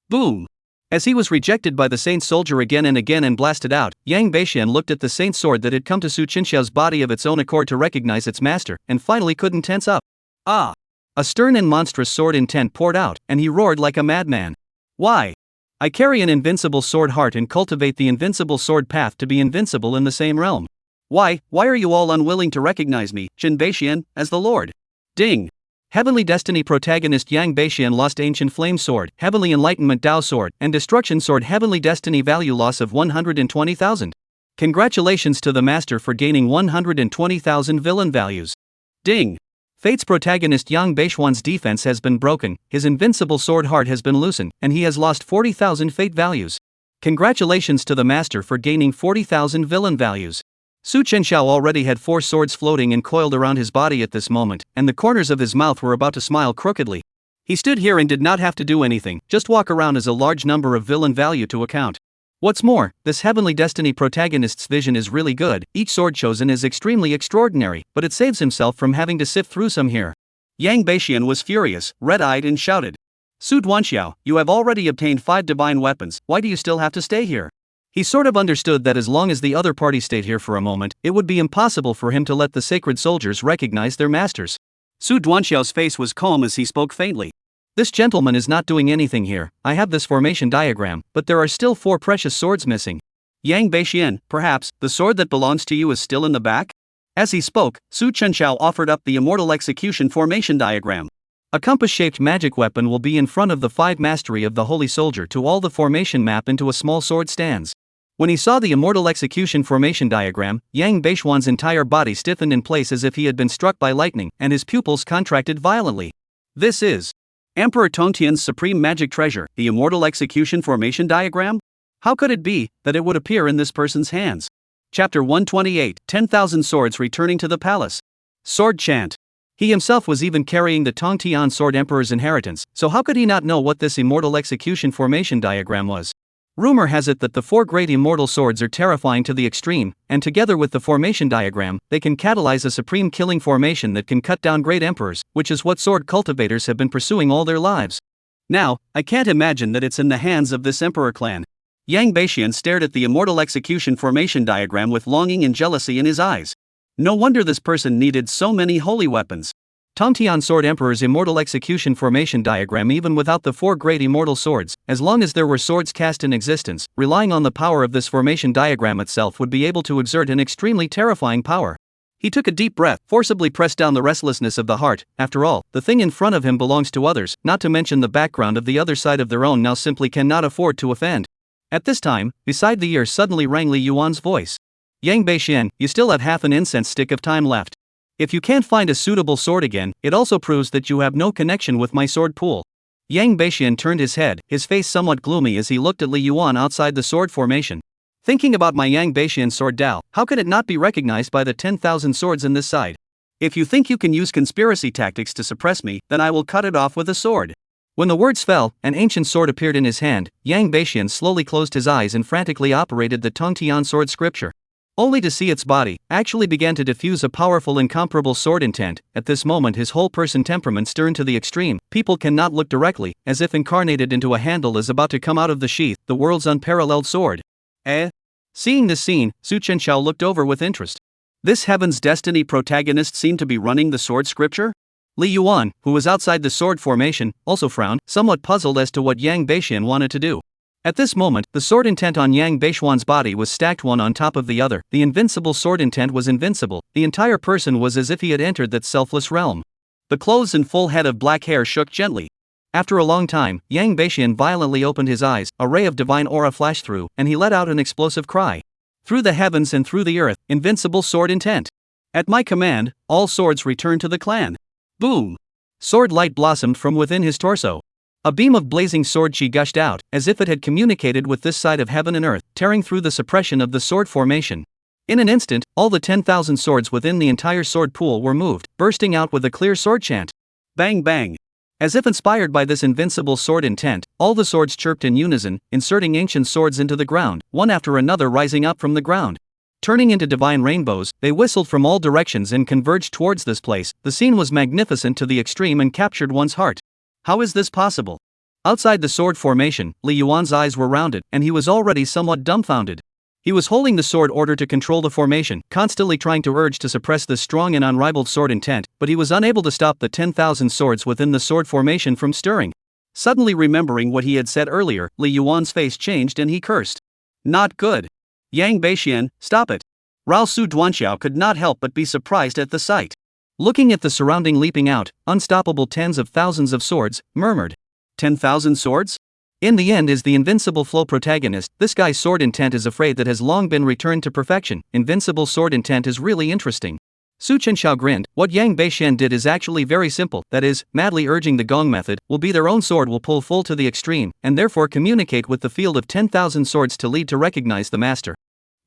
Boom! As he was rejected by the Saint soldier again and again and blasted out, Yang Bashian looked at the Saint sword that had come to Su Chenxiao's body of its own accord to recognize its master, and finally couldn't tense up. Ah! A stern and monstrous sword intent poured out, and he roared like a madman. Why? I carry an invincible sword heart and cultivate the invincible sword path to be invincible in the same realm. Why are you all unwilling to recognize me, Yang Bashian, as the Lord? Ding! Heavenly Destiny protagonist Yang Bashian lost Ancient Flame Sword, Heavenly Enlightenment Dao Sword, and Destruction Sword. Heavenly Destiny value loss of 120,000. Congratulations to the master for gaining 120,000 villain values. Ding! Fate's protagonist Yang Bashian's defense has been broken, his invincible sword heart has been loosened, and he has lost 40,000 fate values. Congratulations to the master for gaining 40,000 villain values. Su Chenxiao already had 4 swords floating and coiled around his body at this moment, and the corners of his mouth were about to smile crookedly. He stood here and did not have to do anything, just walk around as a large number of villain value to account. What's more, this Heavenly Destiny protagonist's vision is really good. Each sword chosen is extremely extraordinary, but it saves himself from having to sift through some here. Yang Bashian was furious, red-eyed and shouted. Su Duanxiao, you have already obtained 5 divine weapons, why do you still have to stay here? He sort of understood that as long as the other party stayed here for a moment, it would be impossible for him to let the sacred soldiers recognize their masters. Su Duanxiao's face was calm as he spoke faintly. This gentleman is not doing anything here. I have this formation diagram, but there are still 4 precious swords missing. Yang Bashian, perhaps, the sword that belongs to you is still in the back? As he spoke, Su Chenxiao offered up the immortal execution formation diagram. A compass-shaped magic weapon will be in front of the 5 mastery of the holy soldier to all the formation map into a small sword stands. When he saw the immortal execution formation diagram, Yang Bashian's entire body stiffened in place as if he had been struck by lightning, and his pupils contracted violently. This is Emperor Tongtian's supreme magic treasure, the immortal execution formation diagram? How could it be that it would appear in this person's hands? Chapter 128, 10,000 Swords Returning to the Palace. Sword Chant. He himself was even carrying the Tongtian Sword Emperor's inheritance, so how could he not know what this immortal execution formation diagram was? Rumor has it that the 4 great immortal swords are terrifying to the extreme, and together with the formation diagram, they can catalyze a supreme killing formation that can cut down great emperors, which is what sword cultivators have been pursuing all their lives. Now, I can't imagine that it's in the hands of this emperor clan. Yang Bashian stared at the immortal execution formation diagram with longing and jealousy in his eyes. No wonder this person needed so many holy weapons. Tongtian Sword Emperor's immortal execution formation diagram. Even without the 4 great immortal swords, as long as there were swords cast in existence, relying on the power of this formation diagram itself would be able to exert an extremely terrifying power. He took a deep breath, forcibly pressed down the restlessness of the heart. After all, the thing in front of him belongs to others, not to mention the background of the other side of their own now simply cannot afford to offend. At this time, beside the ear suddenly rang Li Yuan's voice. Yang Bashian, you still have half an incense stick of time left. If you can't find a suitable sword again, it also proves that you have no connection with my sword pool. Yang Bashian turned his head, his face somewhat gloomy as he looked at Li Yuan outside the sword formation. Thinking about my Yang Bashian sword Dao, how could it not be recognized by the 10,000 swords in this side? If you think you can use conspiracy tactics to suppress me, then I will cut it off with a sword. When the words fell, an ancient sword appeared in his hand. Yang Bashian slowly closed his eyes and frantically operated the Tongtian sword scripture. Only to see its body actually began to diffuse a powerful incomparable sword intent. At this moment his whole person temperament stirred to the extreme. People cannot look directly, as if incarnated into a handle is about to come out of the sheath, the world's unparalleled sword. Seeing this scene, Chenxiao looked over with interest. This Heaven's Destiny protagonist seemed to be running the sword scripture? Li Yuan, who was outside the sword formation, also frowned, somewhat puzzled as to what Yang Bashian wanted to do. At this moment, the sword intent on Yang Bashian's body was stacked one on top of the other. The invincible sword intent was invincible. The entire person was as if he had entered that selfless realm. The clothes and full head of black hair shook gently. After a long time, Yang Bashian violently opened his eyes, a ray of divine aura flashed through, and he let out an explosive cry. Through the heavens and through the earth, invincible sword intent. At my command, all swords return to the clan. Boom! Sword light blossomed from within his torso. A beam of blazing sword chi gushed out, as if it had communicated with this side of heaven and earth, tearing through the suppression of the sword formation. In an instant, all the 10,000 swords within the entire sword pool were moved, bursting out with a clear sword chant. Bang bang! As if inspired by this invincible sword intent, all the swords chirped in unison, inserting ancient swords into the ground, one after another rising up from the ground. Turning into divine rainbows, they whistled from all directions and converged towards this place. The scene was magnificent to the extreme and captured one's heart. How is this possible? Outside the sword formation, Li Yuan's eyes were rounded, and he was already somewhat dumbfounded. He was holding the sword order to control the formation, constantly trying to urge to suppress this strong and unrivaled sword intent, but he was unable to stop the 10,000 swords within the sword formation from stirring. Suddenly remembering what he had said earlier, Li Yuan's face changed and he cursed. Not good. Yang Bashian, stop it. Rao Su Duanxiao could not help but be surprised at the sight. Looking at the surrounding leaping out, unstoppable tens of thousands of swords, murmured. 10,000 swords? In the end is the invincible flow protagonist. This guy's sword intent is afraid that has long been returned to perfection. Invincible sword intent is really interesting. Su Chenxiao grinned. What Yang Bashian did is actually very simple, that is, madly urging the gong method, will be their own sword will pull full to the extreme, and therefore communicate with the field of 10,000 swords to lead to recognize the master.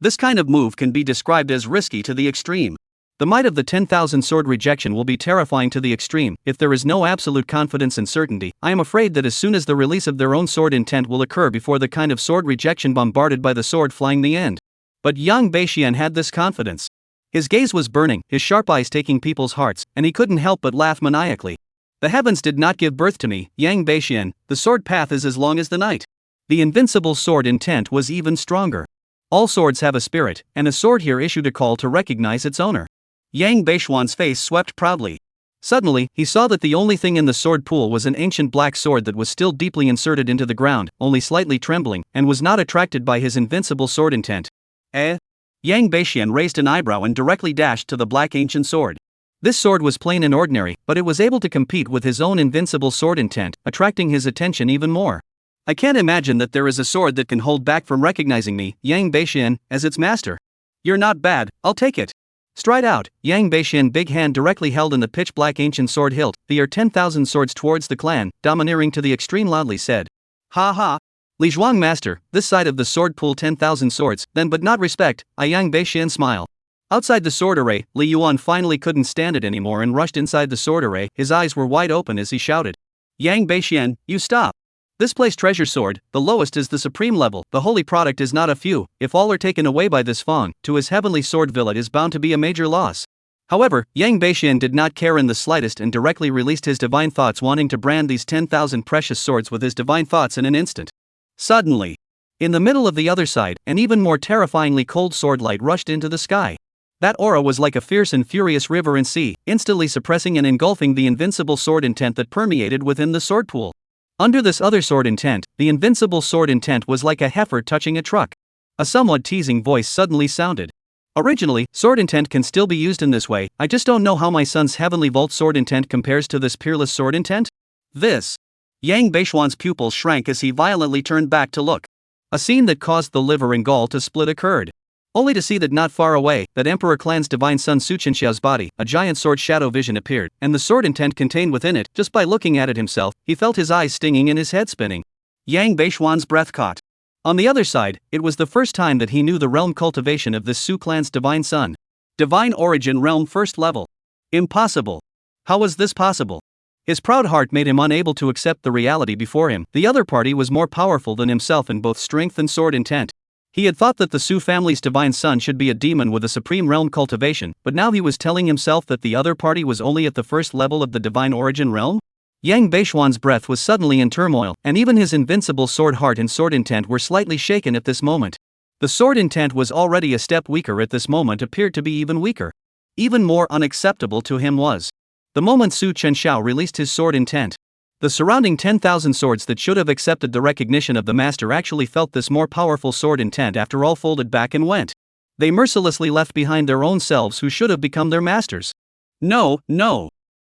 This kind of move can be described as risky to the extreme. The might of the 10,000 sword rejection will be terrifying to the extreme. If there is no absolute confidence and certainty, I am afraid that as soon as the release of their own sword intent will occur before the kind of sword rejection bombarded by the sword flying the end. But Yang Bashian had this confidence. His gaze was burning, his sharp eyes taking people's hearts, and he couldn't help but laugh maniacally. The heavens did not give birth to me, Yang Bashian. The sword path is as long as the night. The invincible sword intent was even stronger. All swords have a spirit, and a sword here issued a call to recognize its owner. Yang Bashian's face swept proudly. Suddenly, he saw that the only thing in the sword pool was an ancient black sword that was still deeply inserted into the ground, only slightly trembling, and was not attracted by his invincible sword intent. Yang Bashian raised an eyebrow and directly dashed to the black ancient sword. This sword was plain and ordinary, but it was able to compete with his own invincible sword intent, attracting his attention even more. I can't imagine that there is a sword that can hold back from recognizing me, Yang Bashian, as its master. You're not bad, I'll take it. Stride out, Yang Bashian big hand directly held in the pitch-black ancient sword hilt, the 10,000 swords towards the clan, domineering to the extreme loudly said. Ha ha. Li Zhuang master, this side of the sword pool 10,000 swords, then but not respect, I Yang Bashian smile. Outside the sword array, Li Yuan finally couldn't stand it anymore and rushed inside the sword array, his eyes were wide open as he shouted. Yang Bashian, you stop. This place treasure sword, the lowest is the supreme level, the holy product is not a few, if all are taken away by this Feng, to his heavenly sword villet is bound to be a major loss. However, Yang Bashian did not care in the slightest and directly released his divine thoughts wanting to brand these 10,000 precious swords with his divine thoughts in an instant. Suddenly, in the middle of the other side, an even more terrifyingly cold sword light rushed into the sky. That aura was like a fierce and furious river and sea, instantly suppressing and engulfing the invincible sword intent that permeated within the sword pool. Under this other sword intent, the invincible sword intent was like a heifer touching a truck. A somewhat teasing voice suddenly sounded. Originally, sword intent can still be used in this way. I just don't know how my son's heavenly vault sword intent compares to this peerless sword intent. This. Yang Bashian's pupils shrank as he violently turned back to look. A scene that caused the liver and gall to split occurred. Only to see that not far away, that Emperor Clan's divine son Chenxiao's body, a giant sword shadow vision appeared, and the sword intent contained within it. Just by looking at it himself, he felt his eyes stinging and his head spinning. Yang Bashian's breath caught. On the other side, it was the first time that he knew the realm cultivation of this Su clan's divine son. Divine origin realm first level. Impossible. How was this possible? His proud heart made him unable to accept the reality before him. The other party was more powerful than himself in both strength and sword intent. He had thought that the Su family's divine son should be a demon with a supreme realm cultivation, but now he was telling himself that the other party was only at the first level of the divine origin realm? Yang Bashian's breath was suddenly in turmoil, and even his invincible sword heart and sword intent were slightly shaken at this moment. The sword intent was already a step weaker at this moment appeared to be even weaker. Even more unacceptable to him was the moment Su Chenxiao released his sword intent. The surrounding 10,000 swords that should have accepted the recognition of the master actually felt this more powerful sword intent after all folded back and went. They mercilessly left behind their own selves who should have become their masters. No.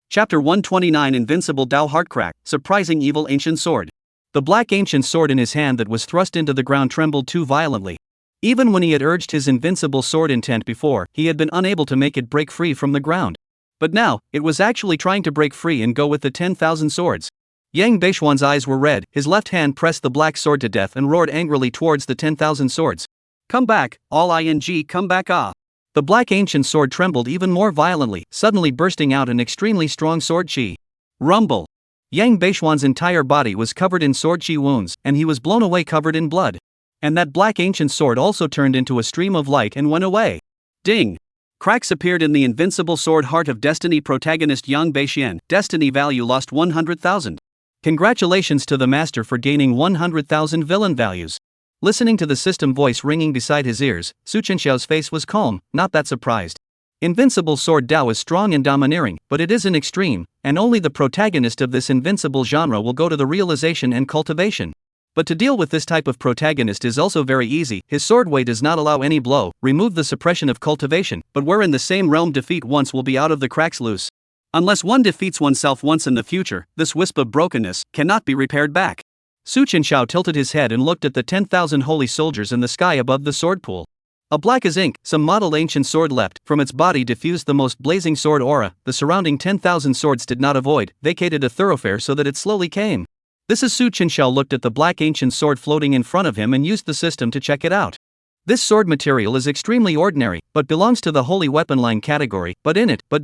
Chapter 129 Invincible Dao Heartcrack, Surprising Evil Ancient Sword. The black ancient sword in his hand that was thrust into the ground trembled too violently. Even when he had urged his invincible sword intent before, he had been unable to make it break free from the ground. But now, it was actually trying to break free and go with the 10,000 swords. Yang Bashian's eyes were red, his left hand pressed the black sword to death and roared angrily towards the 10,000 swords. Come back, all ing, come back ah. The black ancient sword trembled even more violently, suddenly bursting out an extremely strong sword chi. Rumble. Yang Bashian's entire body was covered in sword chi wounds, and he was blown away covered in blood. And that black ancient sword also turned into a stream of light and went away. Ding! Cracks appeared in the invincible sword Heart of Destiny protagonist Yang Bashian. Destiny value lost 100,000. Congratulations to the master for gaining 100,000 villain values. Listening to the system voice ringing beside his ears, Su Chenxiao's face was calm, not that surprised. Invincible sword Dao is strong and domineering, but it is an extreme, and only the protagonist of this invincible genre will go to the realization and cultivation. But to deal with this type of protagonist is also very easy. His sword way does not allow any blow, remove the suppression of cultivation, but where in the same realm defeat once will be out of the cracks loose. Unless one defeats oneself once in the future, this wisp of brokenness cannot be repaired back. Su Chenxiao tilted his head and looked at the 10,000 holy soldiers in the sky above the sword pool. A black as ink, some mottled ancient sword leapt, from its body diffused the most blazing sword aura. The surrounding 10,000 swords did not avoid, vacated a thoroughfare so that it slowly came. This is Su Chenxiao looked at the black ancient sword floating in front of him and used the system to check it out. This sword material is extremely ordinary, but belongs to the holy weapon line category, but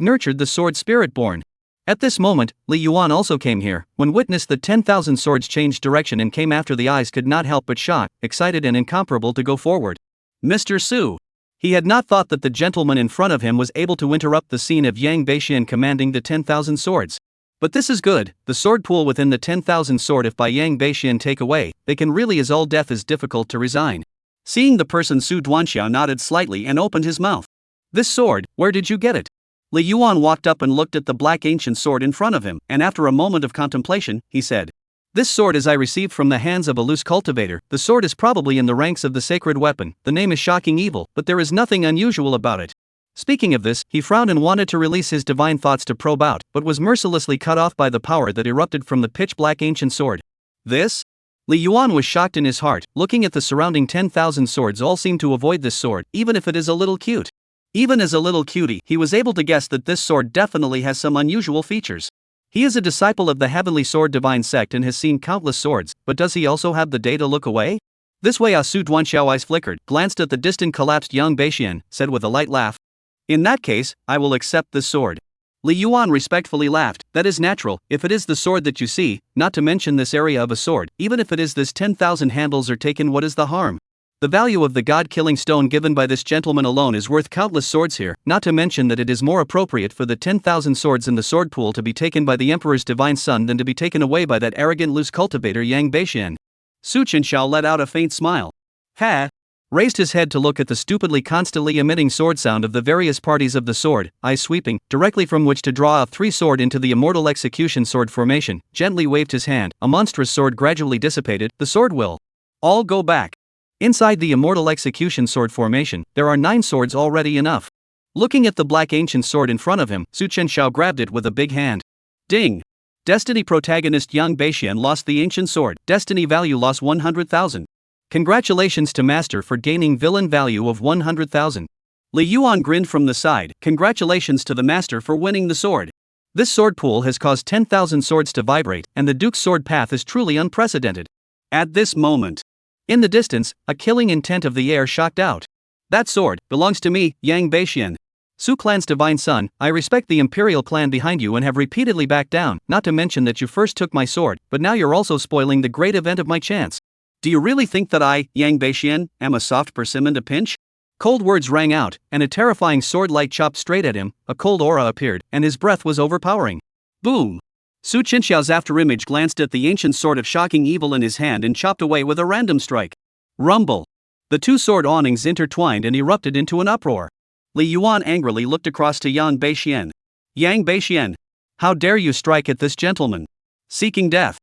nurtured the sword spirit born. At this moment, Li Yuan also came here. When witnessed the 10,000 swords change direction and came after, the eyes could not help but shock, excited and incomparable to go forward. Mr. Su. He had not thought that the gentleman in front of him was able to interrupt the scene of Yang Bashian commanding the 10,000 swords. But this is good, the sword pool within the 10,000 sword if by Yang Bashian take away, they can really as all death is difficult to resign. Seeing the person, Su Duanxiao nodded slightly and opened his mouth. This sword, where did you get it? Li Yuan walked up and looked at the black ancient sword in front of him, and after a moment of contemplation, he said, This sword is I received from the hands of a loose cultivator. The sword is probably in the ranks of the sacred weapon. The name is shocking evil, but there is nothing unusual about it. Speaking of this, he frowned and wanted to release his divine thoughts to probe out, but was mercilessly cut off by the power that erupted from the pitch-black ancient sword. This? Li Yuan was shocked in his heart. Looking at the surrounding 10,000 swords, all seemed to avoid this sword, even if it is a little cute. Even as a little cutie, he was able to guess that this sword definitely has some unusual features. He is a disciple of the Heavenly Sword Divine Sect and has seen countless swords, but does he also have the day to look away? This way Su Duanxiao eyes flickered, glanced at the distant collapsed Yang Bashian, said with a light laugh, In that case, I will accept this sword. Li Yuan respectfully laughed. That is natural, if it is the sword that you see, not to mention this area of a sword, even if it is this 10,000 handles are taken, what is the harm? The value of the god-killing stone given by this gentleman alone is worth countless swords here, not to mention that it is more appropriate for the 10,000 swords in the sword pool to be taken by the emperor's divine son than to be taken away by that arrogant loose cultivator Yang Bashian. Su Chenxiao let out a faint smile. Ha! raised his head to look at the stupidly constantly emitting sword sound of the various parties of the sword, eyes sweeping, directly from which to draw a 3-sword into the immortal execution sword formation, gently waved his hand, a monstrous sword gradually dissipated, the sword will all go back. Inside the immortal execution sword formation, there are 9 swords already enough. Looking at the black ancient sword in front of him, Chenxiao grabbed it with a big hand. Ding! Destiny protagonist Yang Bashian lost the ancient sword, destiny value loss 100,000. Congratulations to master for gaining villain value of 100,000. Li Yuan grinned from the side, congratulations to the master for winning the sword. This sword pool has caused 10,000 swords to vibrate, and the Duke's sword path is truly unprecedented. At this moment, in the distance, a killing intent of the air shocked out. That sword belongs to me, Yang Bashian. Su clan's divine son, I respect the imperial clan behind you and have repeatedly backed down, not to mention that you first took my sword, but now you're also spoiling the great event of my chance. Do you really think that I, Yang Bashian, am a soft persimmon to pinch? Cold words rang out, and a terrifying sword light chopped straight at him, a cold aura appeared, and his breath was overpowering. Boom! Su Chenxiao's afterimage glanced at the ancient sword of shocking evil in his hand and chopped away with a random strike. Rumble! The 2 sword awnings intertwined and erupted into an uproar. Li Yuan angrily looked across to Yang Bashian. Yang Bashian! How dare you strike at this gentleman? Seeking death.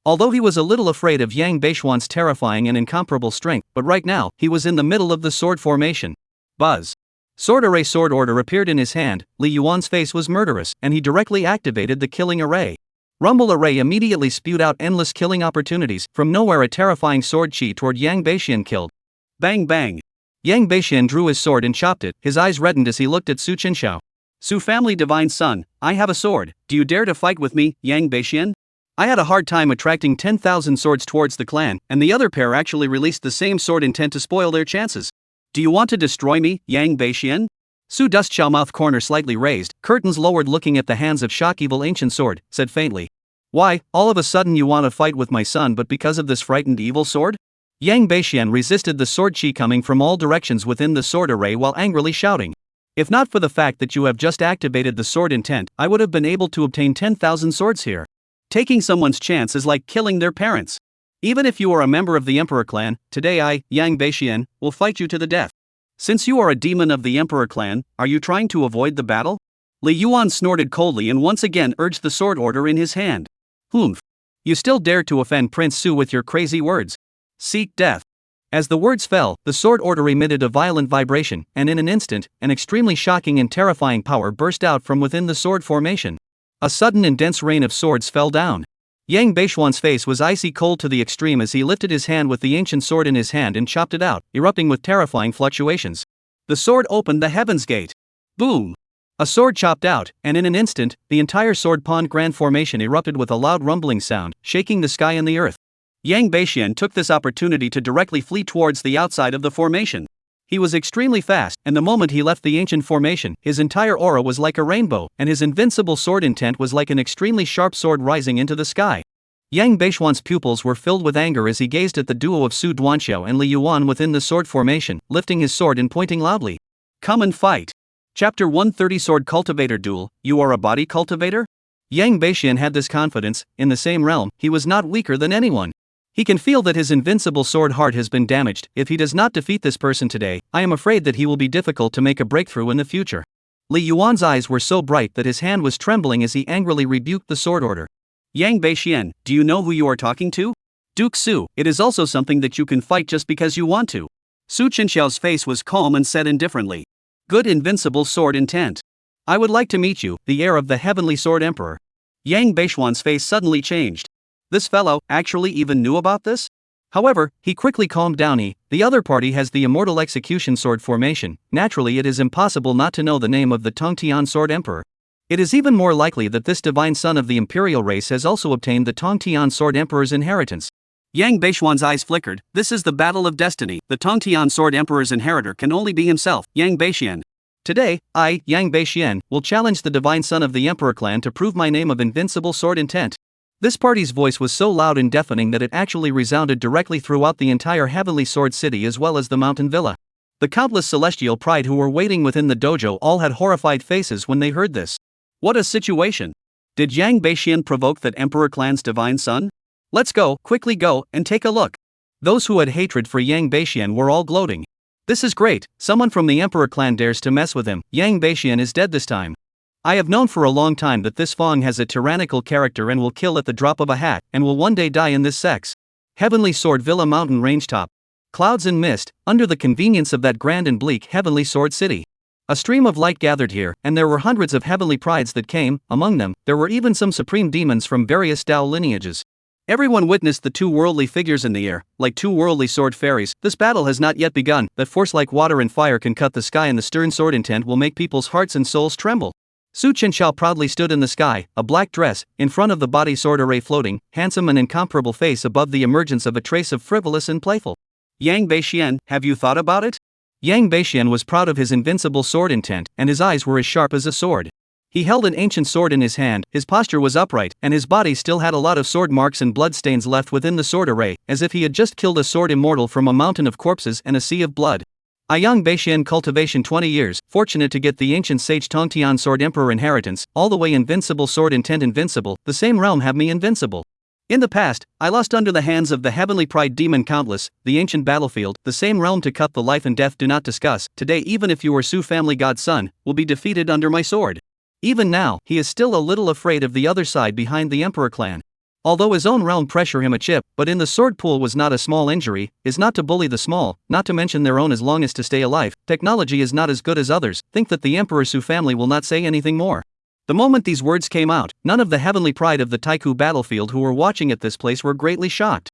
Although he was a little afraid of Yang Bashian's terrifying and incomparable strength, but right now, he was in the middle of the sword formation. Buzz. Sword array sword order appeared in his hand, Li Yuan's face was murderous, and he directly activated the killing array. Rumble array immediately spewed out endless killing opportunities, from nowhere a terrifying sword chi toward Yang Bashian killed. Bang bang. Yang Bashian drew his sword and chopped it, his eyes reddened as he looked at Su Chenxiao. Su family divine son, I have a sword, do you dare to fight with me, Yang Bashian? I had a hard time attracting 10,000 swords towards the clan, and the other pair actually released the same sword intent to spoil their chances. Do you want to destroy me, Yang Bashian? Su Dustxiao mouth corner slightly raised, curtains lowered looking at the hands of shock evil ancient sword, said faintly. Why, all of a sudden you want to fight with my son but because of this frightened evil sword? Yang Bashian resisted the sword chi coming from all directions within the sword array while angrily shouting. If not for the fact that you have just activated the sword intent, I would have been able to obtain 10,000 swords here. Taking someone's chance is like killing their parents. Even if you are a member of the Emperor clan, today I, Yang Bashian, will fight you to the death. Since you are a demon of the Emperor clan, are you trying to avoid the battle? Li Yuan snorted coldly and once again urged the sword order in his hand. Humph. You still dare to offend Prince Su with your crazy words. Seek death. As the words fell, the sword order emitted a violent vibration, and in an instant, an extremely shocking and terrifying power burst out from within the sword formation. A sudden and dense rain of swords fell down. Yang Bashian's face was icy cold to the extreme as he lifted his hand with the ancient sword in his hand and chopped it out, erupting with terrifying fluctuations. The sword opened the heaven's gate. Boom! A sword chopped out, and in an instant, the entire sword pond grand formation erupted with a loud rumbling sound, shaking the sky and the earth. Yang Bashian took this opportunity to directly flee towards the outside of the formation. He was extremely fast, and the moment he left the ancient formation, his entire aura was like a rainbow, and his invincible sword intent was like an extremely sharp sword rising into the sky. Yang Bashian's pupils were filled with anger as he gazed at the duo of Su Duanxiao and Li Yuan within the sword formation, lifting his sword and pointing loudly. Come and fight. Chapter 130 Sword Cultivator Duel, you are a body cultivator? Yang Bashian had this confidence, in the same realm, he was not weaker than anyone. He can feel that his invincible sword heart has been damaged. If he does not defeat this person today, I am afraid that he will be difficult to make a breakthrough in the future. Li Yuan's eyes were so bright that his hand was trembling as he angrily rebuked the sword order. Yang Bashian, do you know who you are talking to? Duke Su, it is also something that you can fight just because you want to. Su Chenxiao's face was calm and said indifferently. Good invincible sword intent. I would like to meet you, the heir of the Heavenly Sword Emperor. Yang Bashian's face suddenly changed. This fellow actually even knew about this? However, he quickly calmed down. The other party has the immortal execution sword formation. Naturally it is impossible not to know the name of the Tongtian Sword Emperor. It is even more likely that this divine son of the imperial race has also obtained the Tongtian Sword Emperor's inheritance. Yang Bashian's eyes flickered. This is the battle of destiny. The Tongtian Sword Emperor's inheritor can only be himself, Yang Bashian. Today, I, Yang Bashian, will challenge the divine son of the Emperor clan to prove my name of invincible sword intent. This party's voice was so loud and deafening that it actually resounded directly throughout the entire Heavenly Sword City as well as the mountain villa. The countless celestial pride who were waiting within the dojo all had horrified faces when they heard this. What a situation! Did Yang Bashian provoke that Emperor clan's divine son? Let's go, quickly go, and take a look. Those who had hatred for Yang Bashian were all gloating. This is great, someone from the Emperor clan dares to mess with him. Yang Bashian is dead this time. I have known for a long time that this Feng has a tyrannical character and will kill at the drop of a hat, and will one day die in this sex. Heavenly Sword Villa Mountain Range Top. Clouds and mist, under the convenience of that grand and bleak Heavenly Sword City. A stream of light gathered here, and there were hundreds of heavenly prides that came. Among them, there were even some supreme demons from various Dao lineages. Everyone witnessed the two worldly figures in the air, like two worldly sword fairies. This battle has not yet begun. That force like water and fire can cut the sky, and the stern sword intent will make people's hearts and souls tremble. Su Chenxiao proudly stood in the sky, a black dress, in front of the body sword array floating, handsome and incomparable face above the emergence of a trace of frivolous and playful. Yang Bashian, have you thought about it? Yang Bashian was proud of his invincible sword intent, and his eyes were as sharp as a sword. He held an ancient sword in his hand, his posture was upright, and his body still had a lot of sword marks and bloodstains left within the sword array, as if he had just killed a sword immortal from a mountain of corpses and a sea of blood. Yang Bashian cultivation 20 years, fortunate to get the ancient sage Tongtian sword emperor inheritance, all the way invincible sword intent invincible, the same realm have me invincible. In the past, I lost under the hands of the heavenly pride demon countless, the ancient battlefield, the same realm to cut the life and death do not discuss. Today even if you are Su family god's son, will be defeated under my sword. Even now, he is still a little afraid of the other side behind the Emperor clan. Although his own realm pressure him a chip, but in the sword pool was not a small injury, is not to bully the small, not to mention their own as long as to stay alive. Technology is not as good as others, think that the Emperor Su family will not say anything more. The moment these words came out, none of the heavenly pride of the Taiku battlefield who were watching at this place were greatly shocked.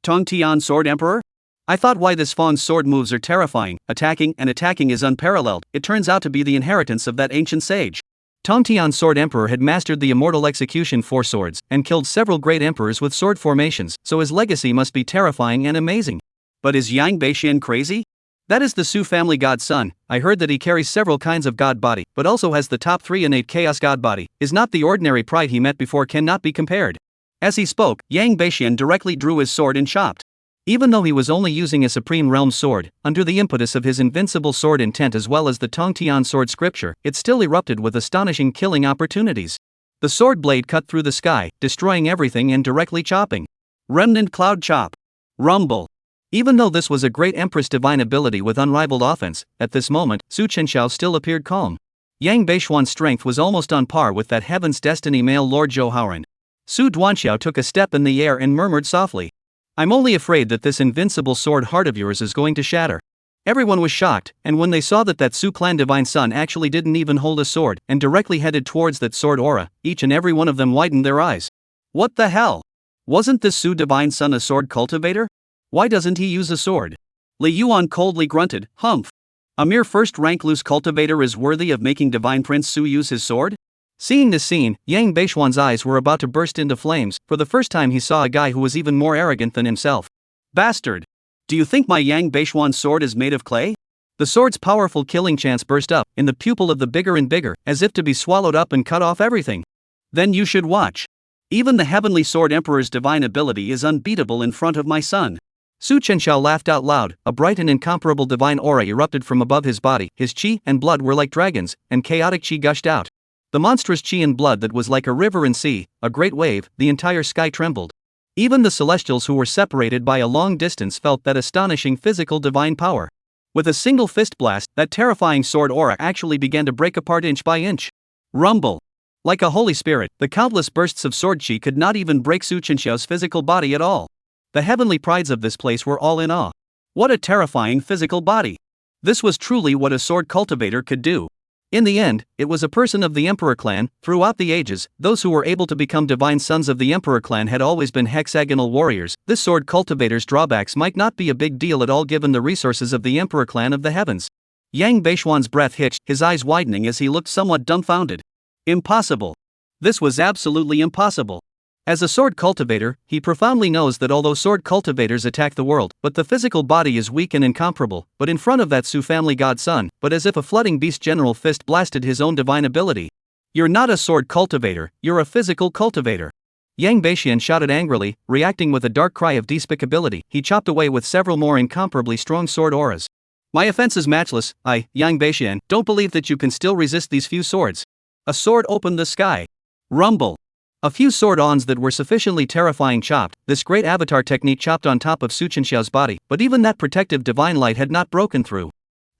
Tongtian sword emperor? I thought why this Feng's sword moves are terrifying, attacking is unparalleled. It turns out to be the inheritance of that ancient sage. Tongtian Sword Emperor had mastered the immortal execution 4 swords, and killed several great emperors with sword formations, so his legacy must be terrifying and amazing. But is Yang Bashian crazy? That is the Su family god's son. I heard that he carries several kinds of god body, but also has the top 3 innate chaos god body, is not the ordinary pride he met before, cannot be compared. As he spoke, Yang Bashian directly drew his sword and chopped. Even though he was only using a supreme realm sword, under the impetus of his invincible sword intent as well as the Tongtian sword scripture, it still erupted with astonishing killing opportunities. The sword blade cut through the sky, destroying everything and directly chopping. Remnant cloud chop. Rumble. Even though this was a great Empress divine ability with unrivaled offense, at this moment, Su Chenxiao still appeared calm. Yang Bashian's strength was almost on par with that Heaven's Destiny male Lord Yaohuang. Su Duanxiao took a step in the air and murmured softly, "I'm only afraid that this invincible sword heart of yours is going to shatter." Everyone was shocked, and when they saw that Su clan divine son actually didn't even hold a sword and directly headed towards that sword aura, each and every one of them widened their eyes. What the hell? Wasn't this Su divine son a sword cultivator? Why doesn't he use a sword? Li Yuan coldly grunted, "Humph. A mere first-rank loose cultivator is worthy of making divine Prince Su use his sword?" Seeing this scene, Yang Bashian's eyes were about to burst into flames. For the first time he saw a guy who was even more arrogant than himself. "Bastard! Do you think my Yang Bashian's sword is made of clay?" The sword's powerful killing chance burst up in the pupil of the bigger and bigger, as if to be swallowed up and cut off everything. "Then you should watch. Even the Heavenly Sword Emperor's divine ability is unbeatable in front of my son." Su Chenxiao laughed out loud. A bright and incomparable divine aura erupted from above his body. His qi and blood were like dragons, and chaotic qi gushed out. The monstrous qi and blood that was like a river and sea, a great wave, the entire sky trembled. Even the celestials who were separated by a long distance felt that astonishing physical divine power. With a single fist blast, that terrifying sword aura actually began to break apart inch by inch. Rumble. Like a holy spirit, the countless bursts of sword qi could not even break Su Chenxiao's physical body at all. The heavenly prides of this place were all in awe. What a terrifying physical body. This was truly what a sword cultivator could do. In the end, it was a person of the Emperor clan. Throughout the ages, those who were able to become divine sons of the Emperor clan had always been hexagonal warriors. This sword cultivator's drawbacks might not be a big deal at all given the resources of the Emperor clan of the heavens. Yang Bashian's breath hitched, his eyes widening as he looked somewhat dumbfounded. Impossible. This was absolutely impossible. As a sword cultivator, he profoundly knows that although sword cultivators attack the world, but the physical body is weak and incomparable, but in front of that Su family god's son, but as if a flooding beast general fist blasted his own divine ability. "You're not a sword cultivator, you're a physical cultivator." Yang Bashian shouted angrily, reacting with a dark cry of despicability. He chopped away with several more incomparably strong sword auras. "My offense is matchless. I, Yang Bashian, don't believe that you can still resist these few swords." A sword opened the sky. Rumble. A few sword-ons that were sufficiently terrifying chopped. This great avatar technique chopped on top of Su Chenxiao's body, but even that protective divine light had not broken through.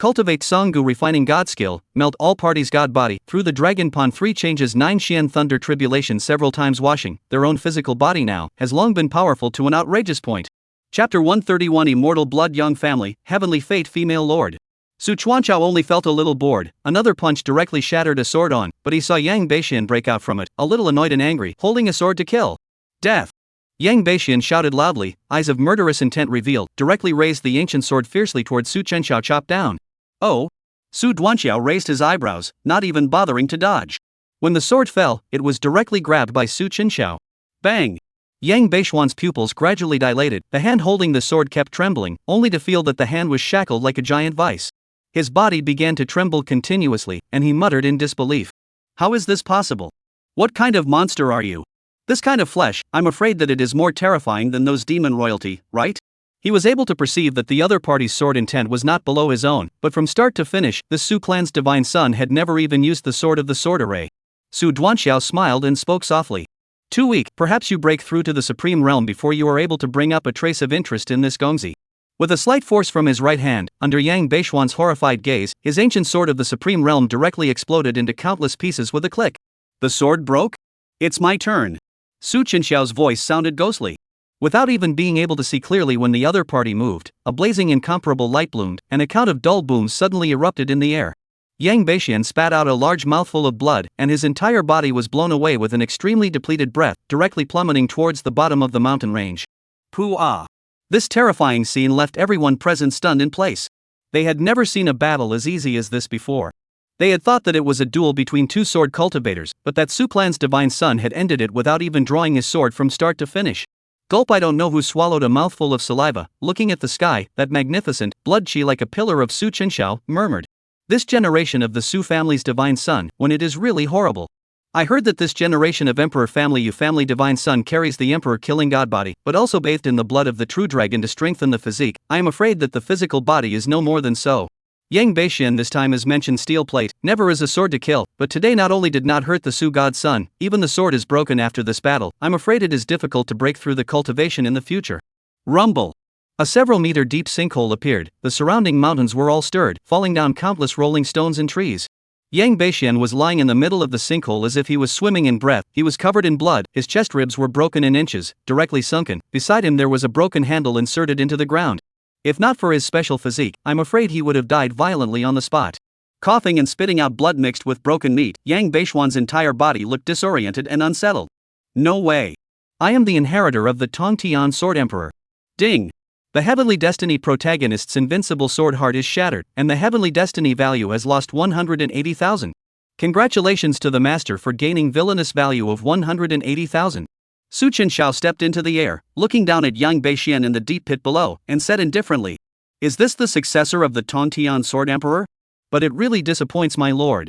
Cultivate Sanggu refining God skill, melt all parties God body, through the dragon pond 3 changes 9 Shien thunder tribulation several times washing, their own physical body now, has long been powerful to an outrageous point. Chapter 131 Immortal Blood Young Family, Heavenly Fate Female Lord. Su Chuanchao only felt a little bored, another punch directly shattered a sword on, but he saw Yang Bashian break out from it, a little annoyed and angry, holding a sword to kill. Death! Yang Bashian shouted loudly, eyes of murderous intent revealed, directly raised the ancient sword fiercely towards Su Chenxiao chopped down. Oh? Su Duanxiao raised his eyebrows, not even bothering to dodge. When the sword fell, it was directly grabbed by Su Chenxiao. Bang! Yang Bashian's pupils gradually dilated, the hand holding the sword kept trembling, only to feel that the hand was shackled like a giant vice. His body began to tremble continuously, and he muttered in disbelief. How is this possible? What kind of monster are you? This kind of flesh, I'm afraid that it is more terrifying than those demon royalty, right? He was able to perceive that the other party's sword intent was not below his own, but from start to finish, the Su clan's divine son had never even used the sword of the sword array. Su Duanxiao smiled and spoke softly. Too weak, perhaps you break through to the supreme realm before you are able to bring up a trace of interest in this gongzi. With a slight force from his right hand, under Yang Bashian's horrified gaze, his ancient sword of the supreme realm directly exploded into countless pieces with a click. The sword broke? It's my turn. Su Chenxiao's voice sounded ghostly. Without even being able to see clearly when the other party moved, a blazing incomparable light bloomed, and a count of dull booms suddenly erupted in the air. Yang Bashian spat out a large mouthful of blood, and his entire body was blown away with an extremely depleted breath, directly plummeting towards the bottom of the mountain range. Pooh-ah! This terrifying scene left everyone present stunned in place. They had never seen a battle as easy as this before. They had thought that it was a duel between two sword cultivators, but that Su clan's divine son had ended it without even drawing his sword from start to finish. Gulp! I don't know who swallowed a mouthful of saliva, looking at the sky, that magnificent, blood chi like a pillar of Su Chenxiao, murmured. This generation of the Su family's divine son, when it is really horrible. I heard that this generation of emperor family Yu family divine son carries the emperor killing god body, but also bathed in the blood of the true dragon to strengthen the physique. I am afraid that the physical body is no more than so. Yang Bashian this time has mentioned steel plate, never is a sword to kill, but today not only did not hurt the Su god's son, even the sword is broken after this battle. I'm afraid it is difficult to break through the cultivation in the future. Rumble. A several meter deep sinkhole appeared, the surrounding mountains were all stirred, falling down countless rolling stones and trees. Yang Bashian was lying in the middle of the sinkhole as if he was swimming in breath, he was covered in blood, his chest ribs were broken in inches, directly sunken, beside him there was a broken handle inserted into the ground. If not for his special physique, I'm afraid he would have died violently on the spot. Coughing and spitting out blood mixed with broken meat, Yang Bashian's entire body looked disoriented and unsettled. No way. I am the inheritor of the Tongtian Sword Emperor. Ding. The Heavenly Destiny protagonist's invincible sword heart is shattered, and the Heavenly Destiny value has lost 180,000. Congratulations to the master for gaining villainous value of 180,000. Su Chenxiao stepped into the air, looking down at Yang Bashian in the deep pit below, and said indifferently, is this the successor of the Tongtian Sword Emperor? But it really disappoints my lord.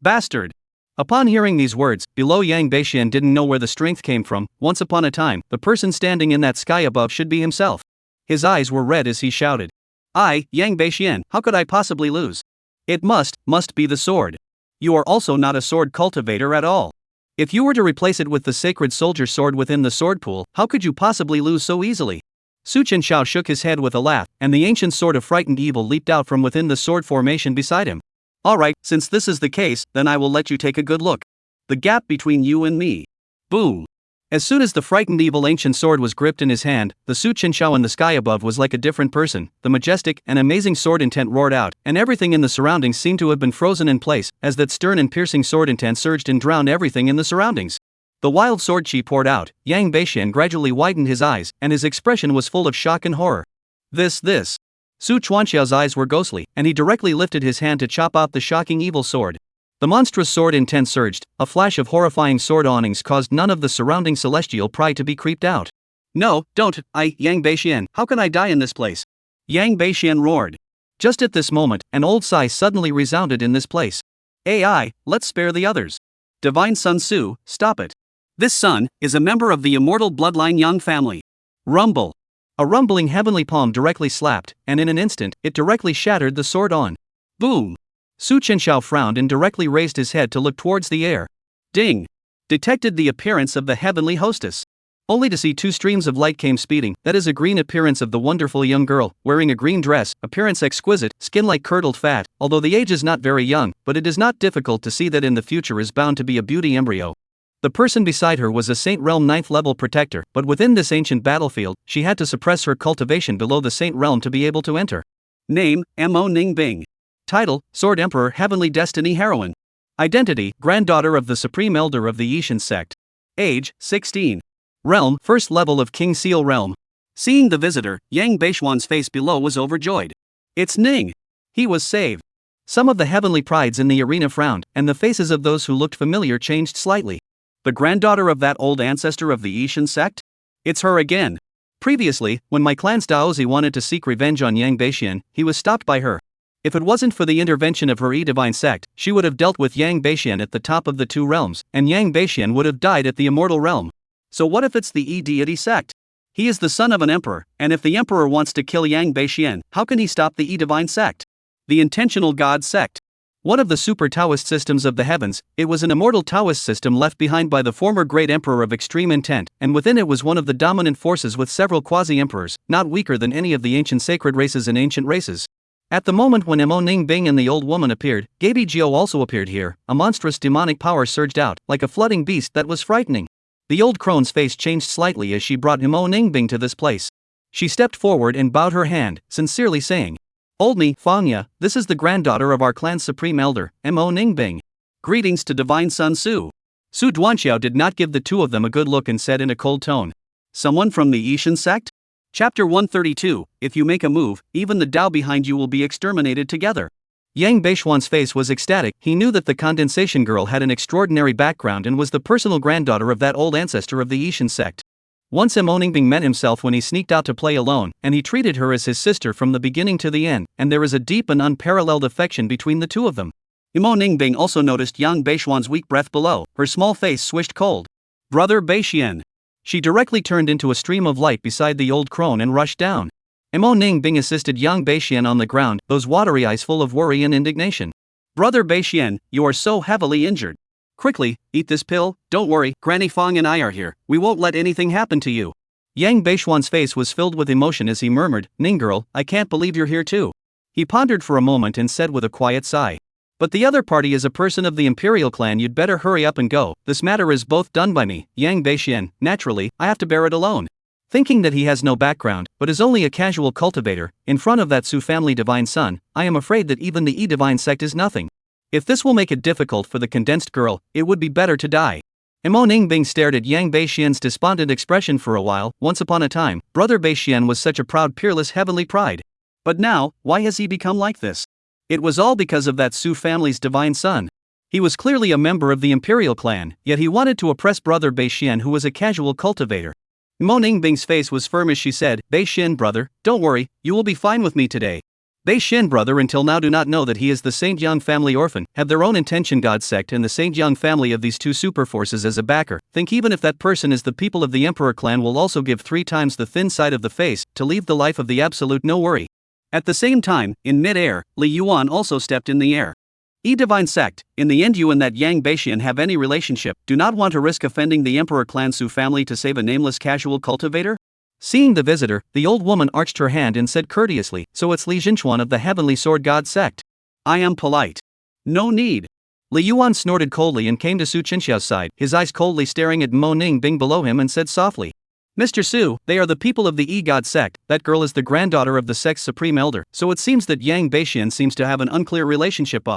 Bastard! Upon hearing these words, below Yang Bashian didn't know where the strength came from. Once upon a time, the person standing in that sky above should be himself. His eyes were red as he shouted. I, Yang Bashian, how could I possibly lose? It must be the sword. You are also not a sword cultivator at all. If you were to replace it with the sacred soldier sword within the sword pool, how could you possibly lose so easily? Su Chenxiao shook his head with a laugh, and the ancient sword of frightened evil leaped out from within the sword formation beside him. Alright, since this is the case, then I will let you take a good look. The gap between you and me. Boom. As soon as the frightened evil ancient sword was gripped in his hand, the Su Chenxiao in the sky above was like a different person. The majestic and amazing sword intent roared out, and everything in the surroundings seemed to have been frozen in place, as that stern and piercing sword intent surged and drowned everything in the surroundings. The wild sword chi poured out. Yang Bashian gradually widened his eyes, and his expression was full of shock and horror. This. Su Chuanxiao's eyes were ghostly, and he directly lifted his hand to chop out the shocking evil sword. The monstrous sword intent surged, a flash of horrifying sword awnings caused none of the surrounding celestial pride to be creeped out. No, don't, Yang Bashian, how can I die in this place? Yang Bashian roared. Just at this moment, an old sigh suddenly resounded in this place. AI, let's spare the others. Divine Son Su, stop it. This son is a member of the immortal bloodline Yang family. Rumble. A rumbling heavenly palm directly slapped, and in an instant, it directly shattered the sword on. Boom. Su Chenxiao frowned and directly raised his head to look towards the air. Ding. Detected the appearance of the heavenly hostess. only to see two streams of light came speeding. That is a green appearance of the wonderful young girl, wearing a green dress, appearance exquisite, skin like curdled fat, although the age is not very young, but it is not difficult to see that in the future is bound to be a beauty embryo. The person beside her was a Saint Realm 9th level protector, but within this ancient battlefield, she had to suppress her cultivation below the Saint Realm to be able to enter. Name, Mo Ning Bing. Title, Sword Emperor Heavenly Destiny Heroine. Identity, granddaughter of the Supreme Elder of the Yishan sect. Age, 16. Realm, first level of Qingcheng realm. Seeing the visitor, Yang Bashian's face below was overjoyed. It's Ning. He was saved. Some of the heavenly prides in the arena frowned, and the faces of those who looked familiar changed slightly. The granddaughter of that old ancestor of the Yishan sect? It's her again. Previously, when my clan's Daozi wanted to seek revenge on Yang Bashian, he was stopped by her. If it wasn't for the intervention of her E-Divine sect, she would have dealt with Yang Bashian at the top of the two realms, and Yang Bashian would have died at the immortal realm. So what if it's the E-Deity sect? He is the son of an emperor, and if the emperor wants to kill Yang Bashian, how can he stop the E-Divine sect? The intentional god sect. One of the super Taoist systems of the heavens, it was an immortal Taoist system left behind by the former great emperor of extreme intent, and within it was one of the dominant forces with several quasi-emperors, not weaker than any of the ancient sacred races and ancient races. At the moment when Mo Ning Bing and the old woman appeared, Gaby Jiao also appeared here. A monstrous demonic power surged out, like a flooding beast that was frightening. The old crone's face changed slightly as she brought Mo Ning Bing to this place. She stepped forward and bowed her hand, sincerely saying, "Old me, Fangya, this is the granddaughter of our clan's supreme elder, Mo Ning Bing. Greetings to Divine Sun Su." Su Duanxiao did not give the two of them a good look and said in a cold tone, "Someone from the Yishan sect?" Chapter 132, If you make a move, even the Dao behind you will be exterminated together. Yang Bashian's face was ecstatic. He knew that the condensation girl had an extraordinary background and was the personal granddaughter of that old ancestor of the Yishan sect. Once Mo Ning Bing met himself when he sneaked out to play alone, and he treated her as his sister from the beginning to the end, and there is a deep and unparalleled affection between the two of them. Mo Ning Bing also noticed Yang Bashian's weak breath below, her small face swished cold. "Brother Bashian." She directly turned into a stream of light beside the old crone and rushed down. Mo Ning Bing assisted Yang Bashian on the ground, those watery eyes full of worry and indignation. "Brother Bashian, you are so heavily injured. Quickly, eat this pill. Don't worry, Granny Fang and I are here. We won't let anything happen to you." Yang Bashian's face was filled with emotion as he murmured, "Ning girl, I can't believe you're here too." He pondered for a moment and said with a quiet sigh, "But the other party is a person of the imperial clan. You'd better hurry up and go. This matter is both done by me, Yang Bashian. Naturally, I have to bear it alone." Thinking that he has no background, but is only a casual cultivator, in front of that Su family divine son, I am afraid that even the E-Divine sect is nothing. If this will make it difficult for the condensed girl, it would be better to die. Mo Ning Bing stared at Yang Bashian's despondent expression for a while. Once upon a time, Brother Bashian was such a proud, peerless heavenly pride. But now, why has he become like this? It was all because of that Su family's divine son. He was clearly a member of the imperial clan, yet he wanted to oppress Brother Bashian, who was a casual cultivator. Mo Ning Bing's face was firm as she said, "Bashian brother, don't worry, you will be fine with me today." Bashian brother until now do not know that he is the Saint Yang family orphan, have their own intention god sect and the Saint Yang family of these two super forces as a backer. Think even if that person is the people of the emperor clan will also give 3 times the thin side of the face, to leave the life of the absolute no worry. At the same time, in mid-air, Li Yuan also stepped in the air. E-Divine sect, in the end you and that Yang Bashian have any relationship, do not want to risk offending the emperor clan Su family to save a nameless casual cultivator? Seeing the visitor, the old woman arched her hand and said courteously, "So it's Li Jinchuan of the heavenly sword god sect. I am polite. No need." Li Yuan snorted coldly and came to Su Chenxiao's side, his eyes coldly staring at Mo Ning Bing below him and said softly, "Mr. Su, they are the people of the E-God sect. That girl is the granddaughter of the sect's supreme elder, so it seems that Yang Bashian seems to have an unclear relationship."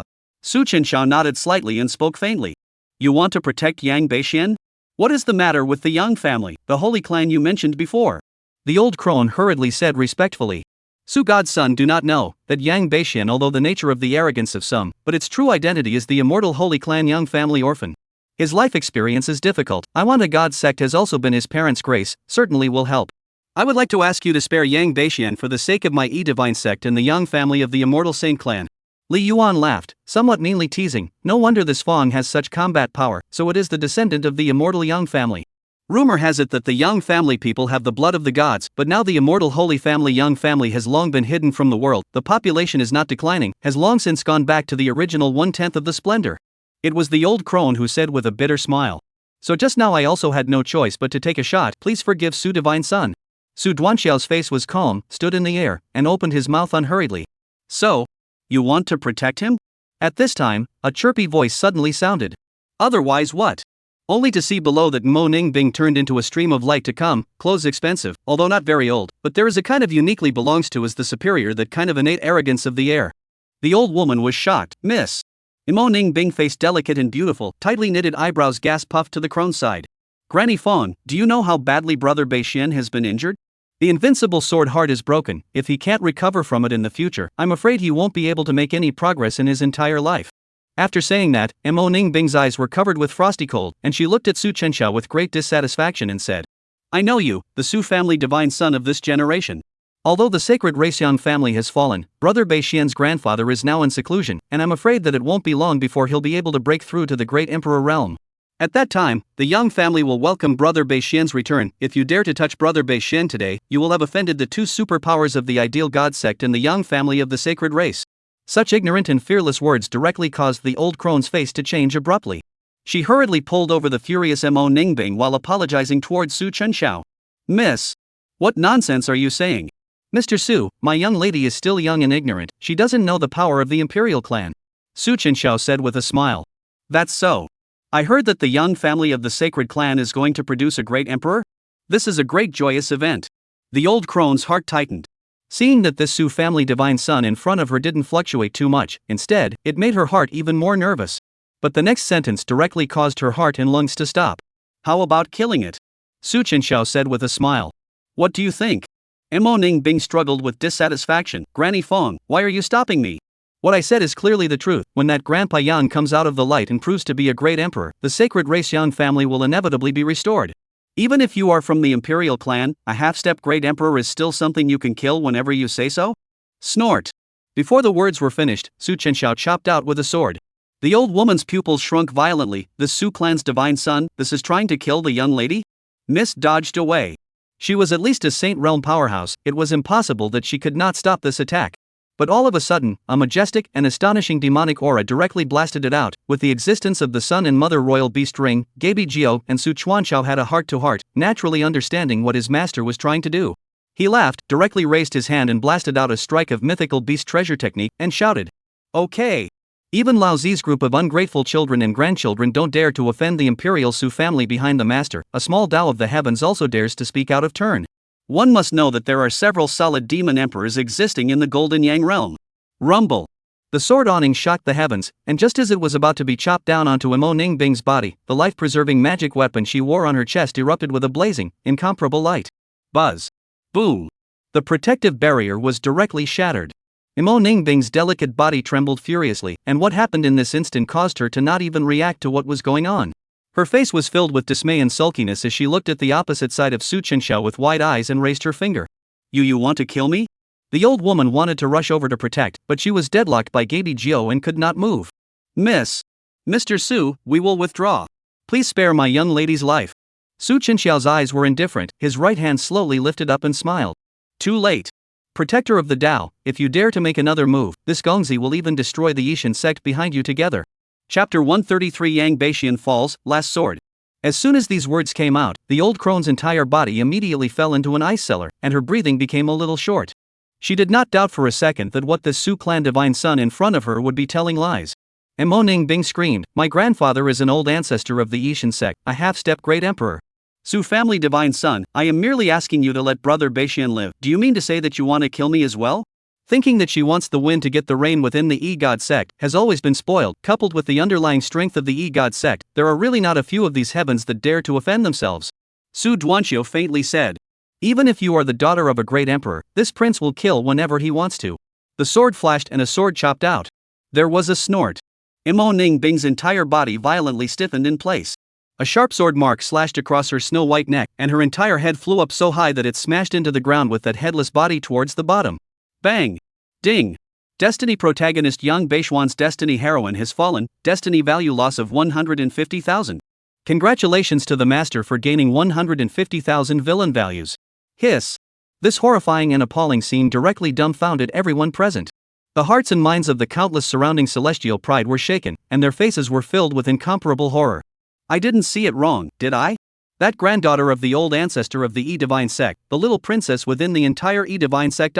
Su Chenxiao nodded slightly and spoke faintly. "You want to protect Yang Bashian? What is the matter with the Yang family, the holy clan you mentioned before?" The old crone hurriedly said respectfully, "Su God's son do not know that Yang Bashian, although the nature of the arrogance of some, but its true identity is the immortal holy clan Yang family orphan. His life experience is difficult. I want a god sect has also been his parents' grace, certainly will help. I would like to ask you to spare Yang Bashian for the sake of my E-Divine sect and the Yang family of the immortal Saint clan." Li Yuan laughed, somewhat meanly teasing, "No wonder this Fang has such combat power, so it is the descendant of the immortal Yang family. Rumor has it that the Yang family people have the blood of the gods, but now the immortal holy family Yang family has long been hidden from the world. The population is not declining, has long since gone back to the original 1/10 of the splendor." It was the old crone who said with a bitter smile, So just now I also had no choice but to take a shot. Please forgive Su Divine Son. Su Duanxiao's face was calm, stood in the air, and opened his mouth unhurriedly. So, you want to protect him? At this time, a chirpy voice suddenly sounded. Otherwise what? Only to see below that Mo Ningbing turned into a stream of light to come, clothes expensive, although not very old, but there is a kind of uniquely belongs to as the superior that kind of innate arrogance of the air. The old woman was shocked. Miss. Mo Ningbing face delicate and beautiful, tightly knitted eyebrows gas puffed to the crone's side. Granny Feng, do you know how badly Brother Bashian has been injured? The invincible sword heart is broken. If he can't recover from it in the future, I'm afraid he won't be able to make any progress in his entire life. After saying that, Mo Ningbing's eyes were covered with frosty cold, and she looked at Su Chenxiao with great dissatisfaction and said, I know you, the Su family divine son of this generation. Although the sacred Yang family has fallen, Brother Bashian's grandfather is now in seclusion, and I'm afraid that it won't be long before he'll be able to break through to the great emperor realm. At that time, the Yang family will welcome Brother Bashian's return. If you dare to touch Brother Bashian today, you will have offended the two superpowers of the ideal God sect and the Yang family of the sacred race. Such ignorant and fearless words directly caused the old crone's face to change abruptly. She hurriedly pulled over the furious Mo Ningbing while apologizing towards Su Chenxiao. Miss, what nonsense are you saying? Mr. Su, my young lady is still young and ignorant, she doesn't know the power of the imperial clan. Su Chenxiao said with a smile. That's so. I heard that the Yang family of the sacred clan is going to produce a great emperor? This is a great joyous event. The old crone's heart tightened. Seeing that this Su family divine son in front of her didn't fluctuate too much, instead, it made her heart even more nervous. But the next sentence directly caused her heart and lungs to stop. How about killing it? Su Chenxiao said with a smile. What do you think? Mo Ningbing struggled with dissatisfaction. Granny Feng, why are you stopping me? What I said is clearly the truth. When that Grandpa Yang comes out of the light and proves to be a great emperor, the sacred race Yang family will inevitably be restored. Even if you are from the imperial clan, a half-step great emperor is still something you can kill whenever you say so? Snort. Before the words were finished, Su Chenxiao chopped out with a sword. The old woman's pupils shrunk violently. This Su clan's divine son, this is trying to kill the young lady? Miss dodged away. She was at least a Saint Realm powerhouse, it was impossible that she could not stop this attack. But all of a sudden, a majestic and astonishing demonic aura directly blasted it out. With the existence of the Son and Mother Royal Beast Ring, Gabi Jiao and Su Chuanqiao had a heart-to-heart, naturally understanding what his master was trying to do. He laughed, directly raised his hand and blasted out a strike of mythical beast treasure technique, and shouted, Okay! Even Lao Zi's group of ungrateful children and grandchildren don't dare to offend the imperial Su family behind the master. A small Tao of the heavens also dares to speak out of turn. One must know that there are several solid demon emperors existing in the Golden Yang realm. Rumble. The sword awning shocked the heavens, and just as it was about to be chopped down onto Mo Ningbing's body, the life-preserving magic weapon she wore on her chest erupted with a blazing, incomparable light. Buzz. Boom. The protective barrier was directly shattered. Mo Ningbing's delicate body trembled furiously, and what happened in this instant caused her to not even react to what was going on. Her face was filled with dismay and sulkiness as she looked at the opposite side of Su Chenxiao with wide eyes and raised her finger. You want to kill me? The old woman wanted to rush over to protect, but she was deadlocked by Gabi Jiao and could not move. Miss. Mr. Su, we will withdraw. Please spare my young lady's life. Su Chenxiao's eyes were indifferent, his right hand slowly lifted up and smiled. Too late. Protector of the Tao, if you dare to make another move, this Gongzi will even destroy the Yishan sect behind you together. Chapter 133 Yang Bashian falls, last sword. As soon as these words came out, the old crone's entire body immediately fell into an ice cellar, and her breathing became a little short. She did not doubt for a second that what this Su clan divine son in front of her would be telling lies. Mo Ningbing screamed, My grandfather is an old ancestor of the Yishan sect, a half-step great emperor. Su family divine son, I am merely asking you to let Brother Bashian live. Do you mean to say that you want to kill me as well? Thinking that she wants the wind to get the rain within the E-God sect has always been spoiled. Coupled with the underlying strength of the E-God sect, there are really not a few of these heavens that dare to offend themselves. Su Duanxiao faintly said. Even if you are the daughter of a great emperor, this prince will kill whenever he wants to. The sword flashed and a sword chopped out. There was a snort. Mo Ningbing's entire body violently stiffened in place. A sharp sword mark slashed across her snow-white neck, and her entire head flew up so high that it smashed into the ground with that headless body towards the bottom. Bang! Ding! Destiny protagonist Yang Bashian's destiny heroine has fallen, destiny value loss of 150,000. Congratulations to the master for gaining 150,000 villain values. Hiss! This horrifying and appalling scene directly dumbfounded everyone present. The hearts and minds of the countless surrounding celestial pride were shaken, and their faces were filled with incomparable horror. I didn't see it wrong, did I? That granddaughter of the old ancestor of the E-Divine Sect, the little princess within the entire E-Divine Sect,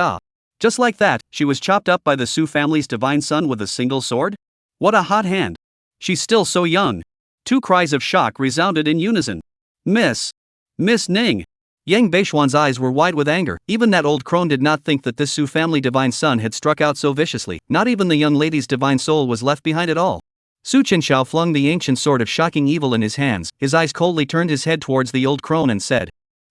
just like that, she was chopped up by the Su family's divine son with a single sword? What a hot hand. She's still so young. Two cries of shock resounded in unison. Miss Ning. Yang Bashian's eyes were wide with anger. Even that old crone did not think that this Su family divine son had struck out so viciously. Not even the young lady's divine soul was left behind at all. Chenxiao flung the ancient sword of shocking evil in his hands. His eyes coldly turned his head towards the old crone and said,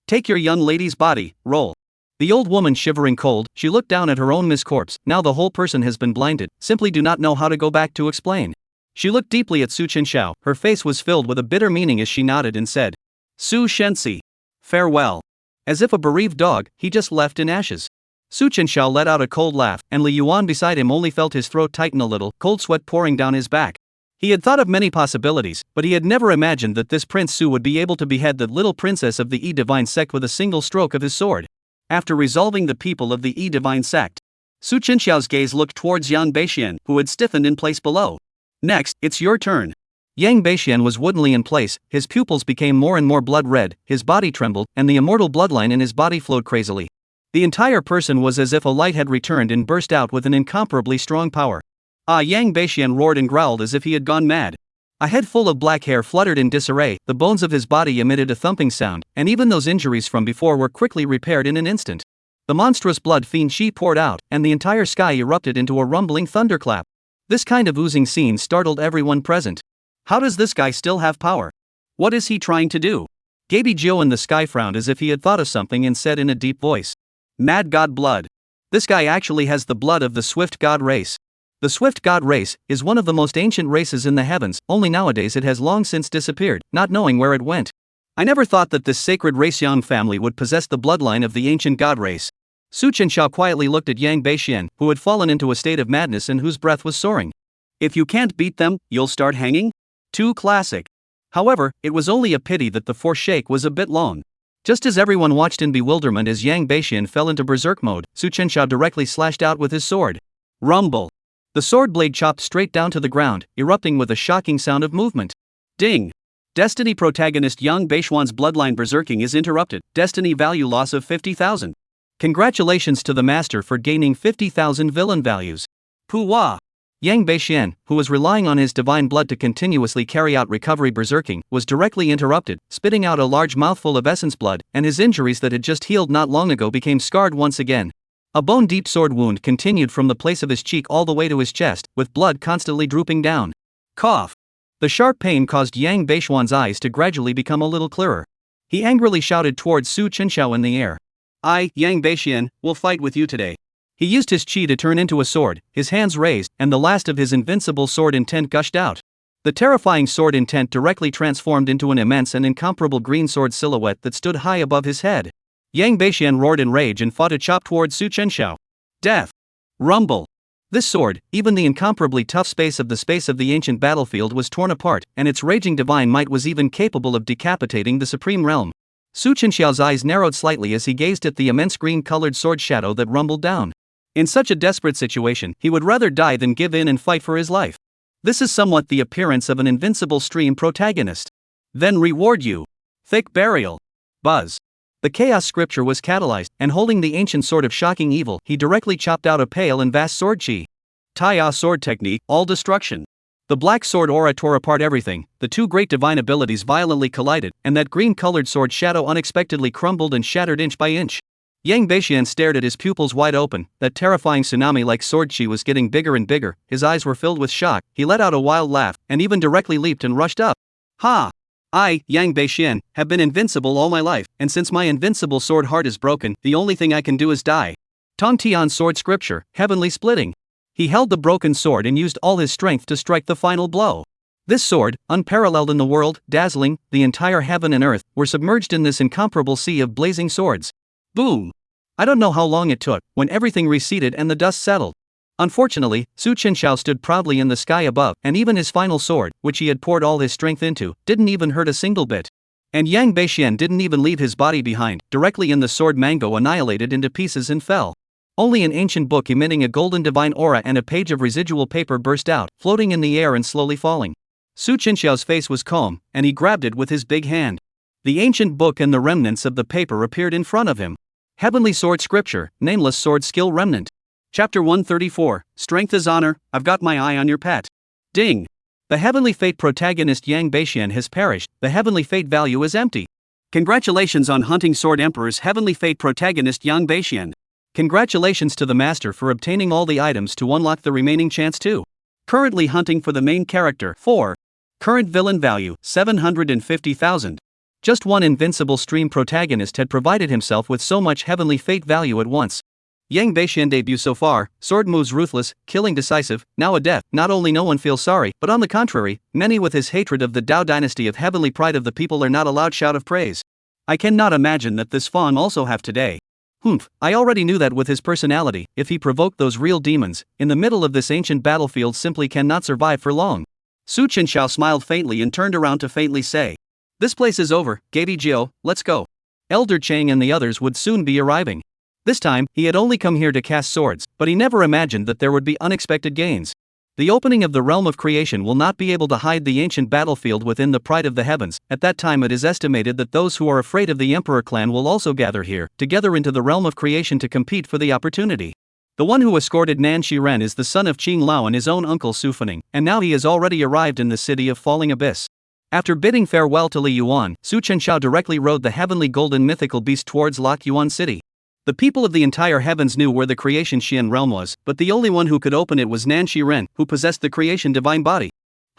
"Take your young lady's body, roll." The old woman, shivering cold, she looked down at her own miscorpse. Now the whole person has been blinded, simply do not know how to go back to explain. She looked deeply at Su Chenxiao. Her face was filled with a bitter meaning as she nodded and said, "Su Shensi. Farewell." As if a bereaved dog, he just left in ashes. Su Chenxiao let out a cold laugh, and Li Yuan beside him only felt his throat tighten a little, cold sweat pouring down his back. He had thought of many possibilities, but he had never imagined that this Prince Su would be able to behead the little princess of the E-Divine Sect with a single stroke of his sword. After resolving the people of the E-Divine Sect, Su Chenxiao's gaze looked towards Yang Bashian, who had stiffened in place below. "Next, it's your turn." Yang Bashian was woodenly in place, his pupils became more and more blood red, his body trembled, and the immortal bloodline in his body flowed crazily. The entire person was as if a light had returned and burst out with an incomparably strong power. Yang Bashian roared and growled as if he had gone mad. A head full of black hair fluttered in disarray, the bones of his body emitted a thumping sound, and even those injuries from before were quickly repaired in an instant. The monstrous blood fiend Shi poured out, and the entire sky erupted into a rumbling thunderclap. This kind of oozing scene startled everyone present. How does this guy still have power? What is he trying to do? Gaby Jiu in the sky frowned as if he had thought of something and said in a deep voice, "Mad god blood. This guy actually has the blood of the Swift god race." The Swift god race is one of the most ancient races in the heavens, only nowadays it has long since disappeared, not knowing where it went. I never thought that this sacred race Yang family would possess the bloodline of the ancient god race. Su Chenxiao quietly looked at Yang Bashian, who had fallen into a state of madness and whose breath was soaring. If you can't beat them, you'll start hanging? Too classic. However, it was only a pity that the force shake was a bit long. Just as everyone watched in bewilderment as Yang Bashian fell into berserk mode, Su Chenxiao directly slashed out with his sword. Rumble. The sword blade chopped straight down to the ground, erupting with a shocking sound of movement. Ding. Destiny protagonist Yang Bashian's bloodline berserking is interrupted. Destiny value loss of 50,000. Congratulations to the master for gaining 50,000 villain values. Puwa. Yang Bashian, who was relying on his divine blood to continuously carry out recovery berserking, was directly interrupted, spitting out a large mouthful of essence blood, and his injuries that had just healed not long ago became scarred once again. A bone-deep sword wound continued from the place of his cheek all the way to his chest, with blood constantly drooping down. Cough. The sharp pain caused Yang Bashian's eyes to gradually become a little clearer. He angrily shouted towards Su Chenxiao in the air. "I, Yang Bashian, will fight with you today." He used his chi to turn into a sword, his hands raised, and the last of his invincible sword intent gushed out. The terrifying sword intent directly transformed into an immense and incomparable green sword silhouette that stood high above his head. Yang Bashian roared in rage and fought a chop towards Su Chenxiao. Death. Rumble. This sword, even the incomparably tough space of the ancient battlefield was torn apart, and its raging divine might was even capable of decapitating the supreme realm. Su Chenxiao's eyes narrowed slightly as he gazed at the immense green-colored sword shadow that rumbled down. In such a desperate situation, he would rather die than give in and fight for his life. This is somewhat the appearance of an invincible stream protagonist. Then reward you. Thick burial. Buzz. The chaos scripture was catalyzed, and holding the ancient sword of shocking evil, he directly chopped out a pale and vast sword chi. Tai sword technique, all destruction. The black sword aura tore apart everything, the two great divine abilities violently collided, and that green-colored sword shadow unexpectedly crumbled and shattered inch by inch. Yang Bashian stared at his pupils wide open, that terrifying tsunami-like sword chi was getting bigger and bigger, his eyes were filled with shock, he let out a wild laugh, and even directly leaped and rushed up. Ha! I, Yang Bashian, have been invincible all my life, and since my invincible sword heart is broken, the only thing I can do is die. Tong Tian's sword scripture, heavenly splitting. He held the broken sword and used all his strength to strike the final blow. This sword, unparalleled in the world, dazzling, the entire heaven and earth, were submerged in this incomparable sea of blazing swords. Boom! I don't know how long it took, when everything receded and the dust settled. Unfortunately, Su Chenxiao stood proudly in the sky above, and even his final sword, which he had poured all his strength into, didn't even hurt a single bit. And Yang Bashian didn't even leave his body behind, directly in the sword mango annihilated into pieces and fell. Only an ancient book emitting a golden divine aura and a page of residual paper burst out, floating in the air and slowly falling. Su Chenxiao's face was calm, and he grabbed it with his big hand. The ancient book and the remnants of the paper appeared in front of him. Heavenly Sword Scripture, Nameless Sword Skill Remnant. Chapter 134, Strength is Honor, I've got my eye on your pet. Ding! The Heavenly Fate protagonist Yang Bashian has perished, the Heavenly Fate value is empty. Congratulations on hunting Sword Emperor's Heavenly Fate protagonist Yang Bashian. Congratulations to the master for obtaining all the items to unlock the remaining chance too. Currently hunting for the main character. 4. Current villain value, 750,000. Just one invincible stream protagonist had provided himself with so much Heavenly Fate value at once. Yang Bashian debut so far, sword moves ruthless, killing decisive, now a death. Not only no one feels sorry, but on the contrary, many with his hatred of the Dao dynasty of heavenly pride of the people are not allowed shout of praise. I cannot imagine that this fawn also have today. Humph, I already knew that with his personality, if he provoked those real demons, in the middle of this ancient battlefield simply cannot survive for long. Su Chenxiao smiled faintly and turned around to faintly say, "This place is over, Gaby Jiu, let's go." Elder Chang and the others would soon be arriving. This time, he had only come here to cast swords, but he never imagined that there would be unexpected gains. The opening of the realm of creation will not be able to hide the ancient battlefield within the pride of the heavens. At that time it is estimated that those who are afraid of the Emperor clan will also gather here, together into the realm of creation to compete for the opportunity. The one who escorted Nan Shiren is the son of Qing Lao and his own uncle Su Fening, and now he has already arrived in the city of Falling Abyss. After bidding farewell to Li Yuan, Su Chenxiao directly rode the heavenly golden mythical beast towards Lock Yuan City. The people of the entire heavens knew where the creation Shien realm was, but the only one who could open it was Nan Shiren, who possessed the creation divine body.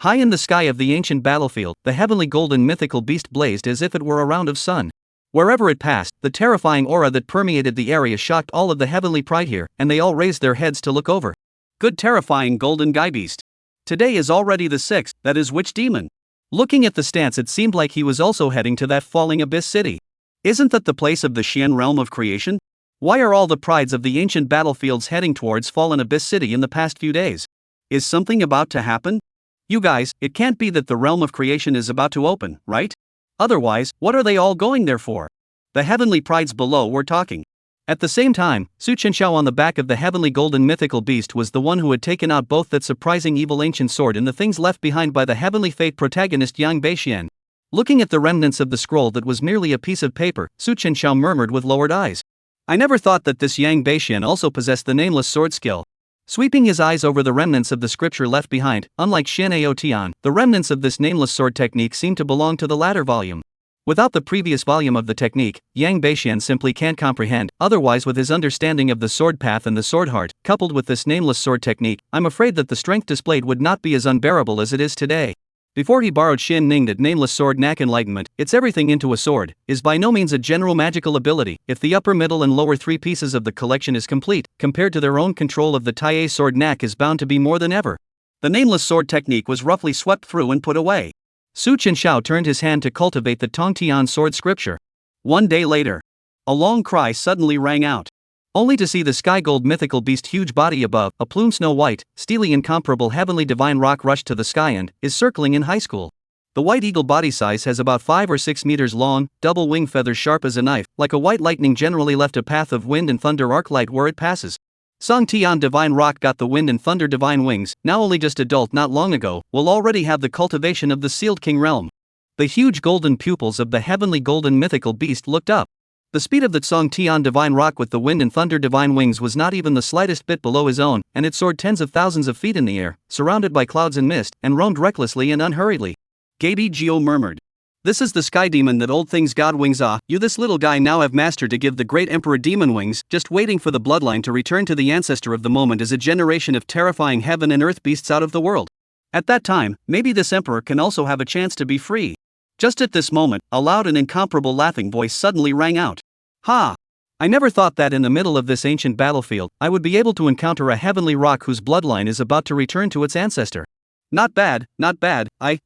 High in the sky of the ancient battlefield, the heavenly golden mythical beast blazed as if it were a round of sun. Wherever it passed, the terrifying aura that permeated the area shocked all of the heavenly pride here, and they all raised their heads to look over. Good terrifying golden guy beast. Today is already the 6th, that is which demon? Looking at the stance it seemed like he was also heading to that Falling Abyss city. Isn't that the place of the Shien realm of creation? Why are all the prides of the ancient battlefields heading towards Fallen Abyss City in the past few days? Is something about to happen? You guys, it can't be that the realm of creation is about to open, right? Otherwise, what are they all going there for? The heavenly prides below were talking. At the same time, Su Chenxiao on the back of the heavenly golden mythical beast was the one who had taken out both that surprising evil ancient sword and the things left behind by the heavenly fate protagonist Yang Bashian. Looking at the remnants of the scroll that was merely a piece of paper, Su Chenxiao murmured with lowered eyes. I never thought that this Yang Bashian also possessed the nameless sword skill. Sweeping his eyes over the remnants of the scripture left behind, unlike Shien Tian, the remnants of this nameless sword technique seem to belong to the latter volume. Without the previous volume of the technique, Yang Bashian simply can't comprehend. Otherwise, with his understanding of the sword path and the sword heart, coupled with this nameless sword technique, I'm afraid that the strength displayed would not be as unbearable as it is today. Before he borrowed Shien Ning that nameless sword knack enlightenment, it's everything into a sword, is by no means a general magical ability. If the upper, middle and lower 3 pieces of the collection is complete, compared to their own control of the Tai sword knack is bound to be more than ever. The nameless sword technique was roughly swept through and put away. Su Chenxiao turned his hand to cultivate the Tongtian sword scripture. 1 day later, a long cry suddenly rang out. Only to see the sky gold mythical beast huge body above, a plume snow white, steely incomparable heavenly divine rock rushed to the sky and is circling in high school. The white eagle body size has about 5 or 6 meters long, double wing feathers sharp as a knife, like a white lightning generally left a path of wind and thunder arc light where it passes. Song Tian divine rock got the wind and thunder divine wings, now only just adult not long ago, will already have the cultivation of the sealed king realm. The huge golden pupils of the heavenly golden mythical beast looked up. The speed of the Song Tian divine rock with the wind and thunder divine wings was not even the slightest bit below his own, and it soared tens of thousands of feet in the air, surrounded by clouds and mist, and roamed recklessly and unhurriedly. Gaby Jiu murmured. This is the sky demon that old things god wings ah, you this little guy now have mastered to give the great emperor demon wings, just waiting for the bloodline to return to the ancestor of the moment as a generation of terrifying heaven and earth beasts out of the world. At that time, maybe this emperor can also have a chance to be free. Just at this moment, a loud and incomparable laughing voice suddenly rang out. Ha! I never thought that in the middle of this ancient battlefield, I would be able to encounter a heavenly rock whose bloodline is about to return to its ancestor. Not bad,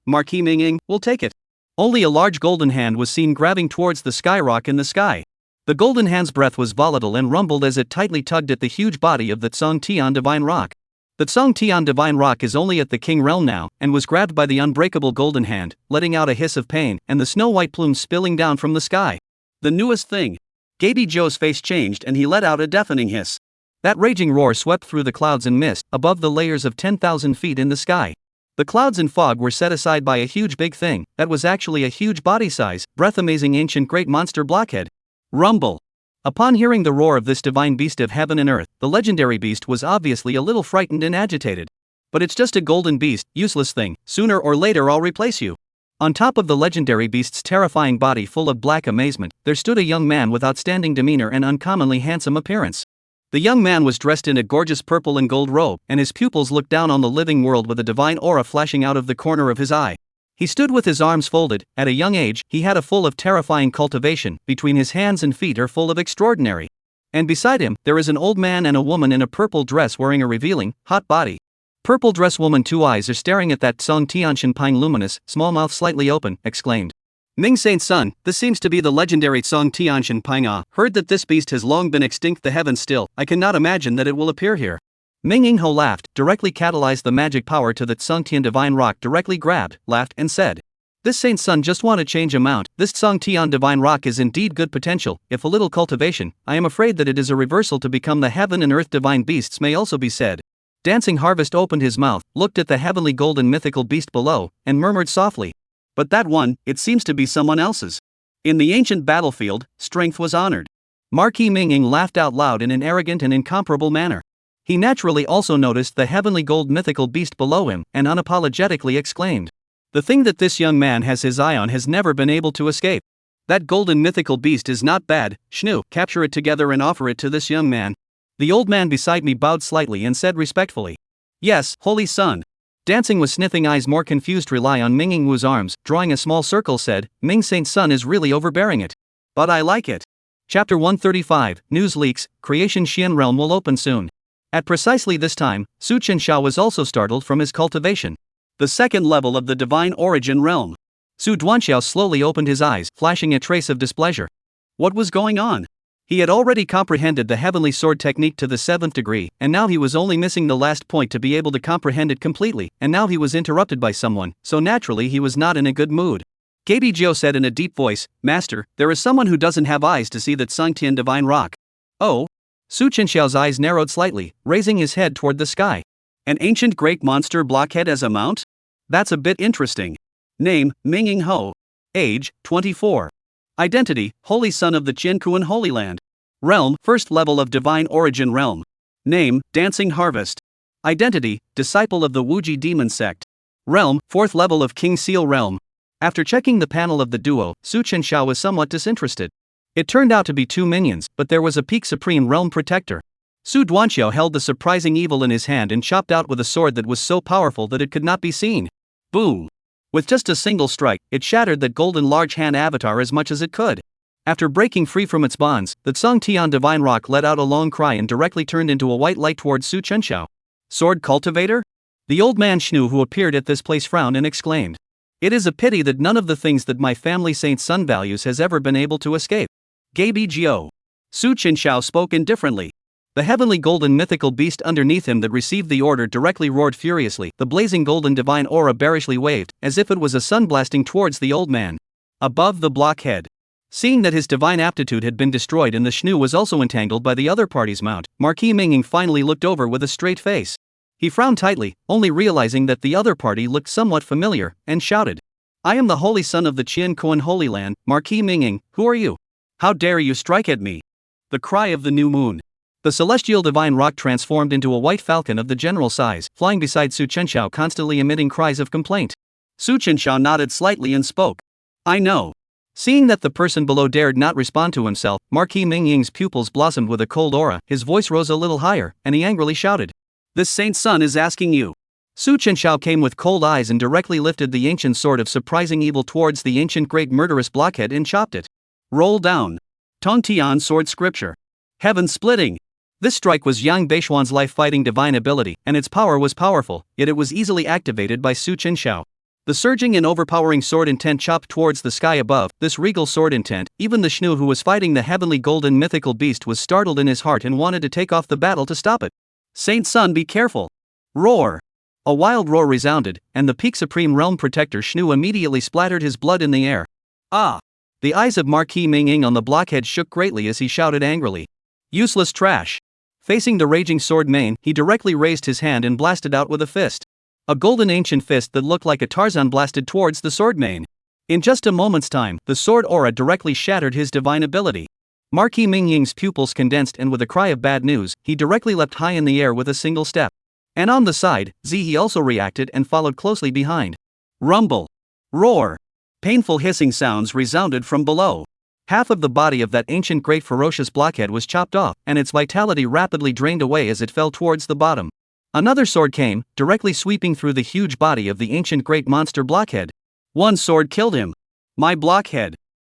Marquis Ming, will take it. Only a large golden hand was seen grabbing towards the sky rock in the sky. The golden hand's breath was volatile and rumbled as it tightly tugged at the huge body of the Tsong Tian divine rock. The Tsong Tian divine rock is only at the king realm now, and was grabbed by the unbreakable golden hand, letting out a hiss of pain, and the snow-white plumes spilling down from the sky. The newest thing. Gaby Joe's face changed and he let out a deafening hiss. That raging roar swept through the clouds and mist, above the layers of 10,000 feet in the sky. The clouds and fog were set aside by a huge big thing that was actually a huge body size, breath-amazing ancient great monster blockhead. Rumble. Upon hearing the roar of this divine beast of heaven and earth, the legendary beast was obviously a little frightened and agitated. But it's just a golden beast, useless thing, sooner or later I'll replace you. On top of the legendary beast's terrifying body full of black amazement, there stood a young man with outstanding demeanor and uncommonly handsome appearance. The young man was dressed in a gorgeous purple and gold robe, and his pupils looked down on the living world with a divine aura flashing out of the corner of his eye. He stood with his arms folded. At a young age, he had a full of terrifying cultivation. Between his hands and feet are full of extraordinary. And beside him, there is an old man and a woman in a purple dress wearing a revealing, hot body. Purple dress woman, two eyes are staring at that Song Tianshan Pine luminous, small mouth slightly open, exclaimed. Ning Saint's son, this seems to be the legendary Song Tianshan Pine. Heard that this beast has long been extinct the heavens still, I cannot imagine that it will appear here. Ming Ying Ho laughed, directly catalyzed the magic power to that Song Tian divine rock, directly grabbed, laughed and said. This saint's son just want to change amount. This Song Tian divine rock is indeed good potential, if a little cultivation. I am afraid that it is a reversal to become the heaven and earth divine beasts may also be said. Dancing Harvest opened his mouth, looked at the heavenly golden mythical beast below, and murmured softly. But that one, it seems to be someone else's. In the ancient battlefield, strength was honored. Marquis Ming Ying laughed out loud in an arrogant and incomparable manner. He naturally also noticed the heavenly gold mythical beast below him, and unapologetically exclaimed. The thing that this young man has his eye on has never been able to escape. That golden mythical beast is not bad, Shnu, capture it together and offer it to this young man. The old man beside me bowed slightly and said respectfully. Yes, holy son. Dancing with sniffing eyes more confused rely on Ming Ying Wu's arms, drawing a small circle said, Ming Saint's son is really overbearing it. But I like it. Chapter 135, News leaks, Creation Shien realm will open soon. At precisely this time, Su Chenxiao was also startled from his cultivation. The second level of the divine origin realm. Su Duanxiao slowly opened his eyes, flashing a trace of displeasure. What was going on? He had already comprehended the heavenly sword technique to the 7th degree, and now he was only missing the last point to be able to comprehend it completely, and now he was interrupted by someone, so naturally he was not in a good mood. Gaby Jiao said in a deep voice, Master, there is someone who doesn't have eyes to see that Songtian divine rock. Oh? Su Chenxiao's eyes narrowed slightly, raising his head toward the sky. An ancient great monster blockhead as a mount? That's a bit interesting. Name, Ming Ying Ho. Age, 24. Identity, Holy Son of the Qinkuan Holy Land. Realm, first level of Divine Origin Realm. Name, Dancing Harvest. Identity, Disciple of the Wuji Demon Sect. Realm, fourth level of King Seal Realm. After checking the panel of the duo, Su Chenxiao was somewhat disinterested. It turned out to be two minions, but there was a peak supreme realm protector. Su Duanxiao held the surprising evil in his hand and chopped out with a sword that was so powerful that it could not be seen. Boom! With just a single strike, it shattered that golden large hand avatar as much as it could. After breaking free from its bonds, the Song Tian divine rock let out a long cry and directly turned into a white light towards Su Chenxiao. Sword cultivator? The old man Shnu who appeared at this place frowned and exclaimed. It is a pity that none of the things that my family saint's son values has ever been able to escape. Gaby Jiao. Su Chenxiao spoke indifferently. The heavenly golden mythical beast underneath him that received the order directly roared furiously. The blazing golden divine aura bearishly waved, as if it was a sun blasting towards the old man. Above the blockhead. Seeing that his divine aptitude had been destroyed and the Shnu was also entangled by the other party's mount, Marquis Ming Ying finally looked over with a straight face. He frowned tightly, only realizing that the other party looked somewhat familiar, and shouted. I am the holy son of the Qinkuan Holy Land, Marquis Ming Ying, who are you? How dare you strike at me? The cry of the new moon. The celestial divine rock transformed into a white falcon of the general size, flying beside Su Chenxiao, constantly emitting cries of complaint. Su Chenxiao nodded slightly and spoke. I know. Seeing that the person below dared not respond to himself, Marquis Ming Ying's pupils blossomed with a cold aura, his voice rose a little higher, and he angrily shouted. This saint's son is asking you. Su Chenxiao came with cold eyes and directly lifted the ancient sword of surprising evil towards the ancient great murderous blockhead and chopped it. Roll down. Tong Tian sword scripture. Heaven splitting. This strike was Yang Bashian's life-fighting divine ability, and its power was powerful, yet it was easily activated by Su Chenxiao. The surging and overpowering sword intent chopped towards the sky above. This regal sword intent, even the Shnu who was fighting the heavenly golden mythical beast was startled in his heart and wanted to take off the battle to stop it. Saint son, be careful. Roar. A wild roar resounded, and the peak supreme realm protector Shnu immediately splattered his blood in the air. Ah! The eyes of Marquis Ming Ying on the blockhead shook greatly as he shouted angrily. Useless trash. Facing the raging sword mane, he directly raised his hand and blasted out with a fist. A golden ancient fist that looked like a Tarzan blasted towards the sword main. In just a moment's time, the sword aura directly shattered his divine ability. Marquis Mingying's pupils condensed, and with a cry of bad news, he directly leapt high in the air with a single step. And on the side, Zihe also reacted and followed closely behind. Rumble. Roar. Painful hissing sounds resounded from below. Half of the body of that ancient great ferocious blockhead was chopped off, and its vitality rapidly drained away as it fell towards the bottom. Another sword came, directly sweeping through the huge body of the ancient great monster blockhead. One sword killed him. My blockhead.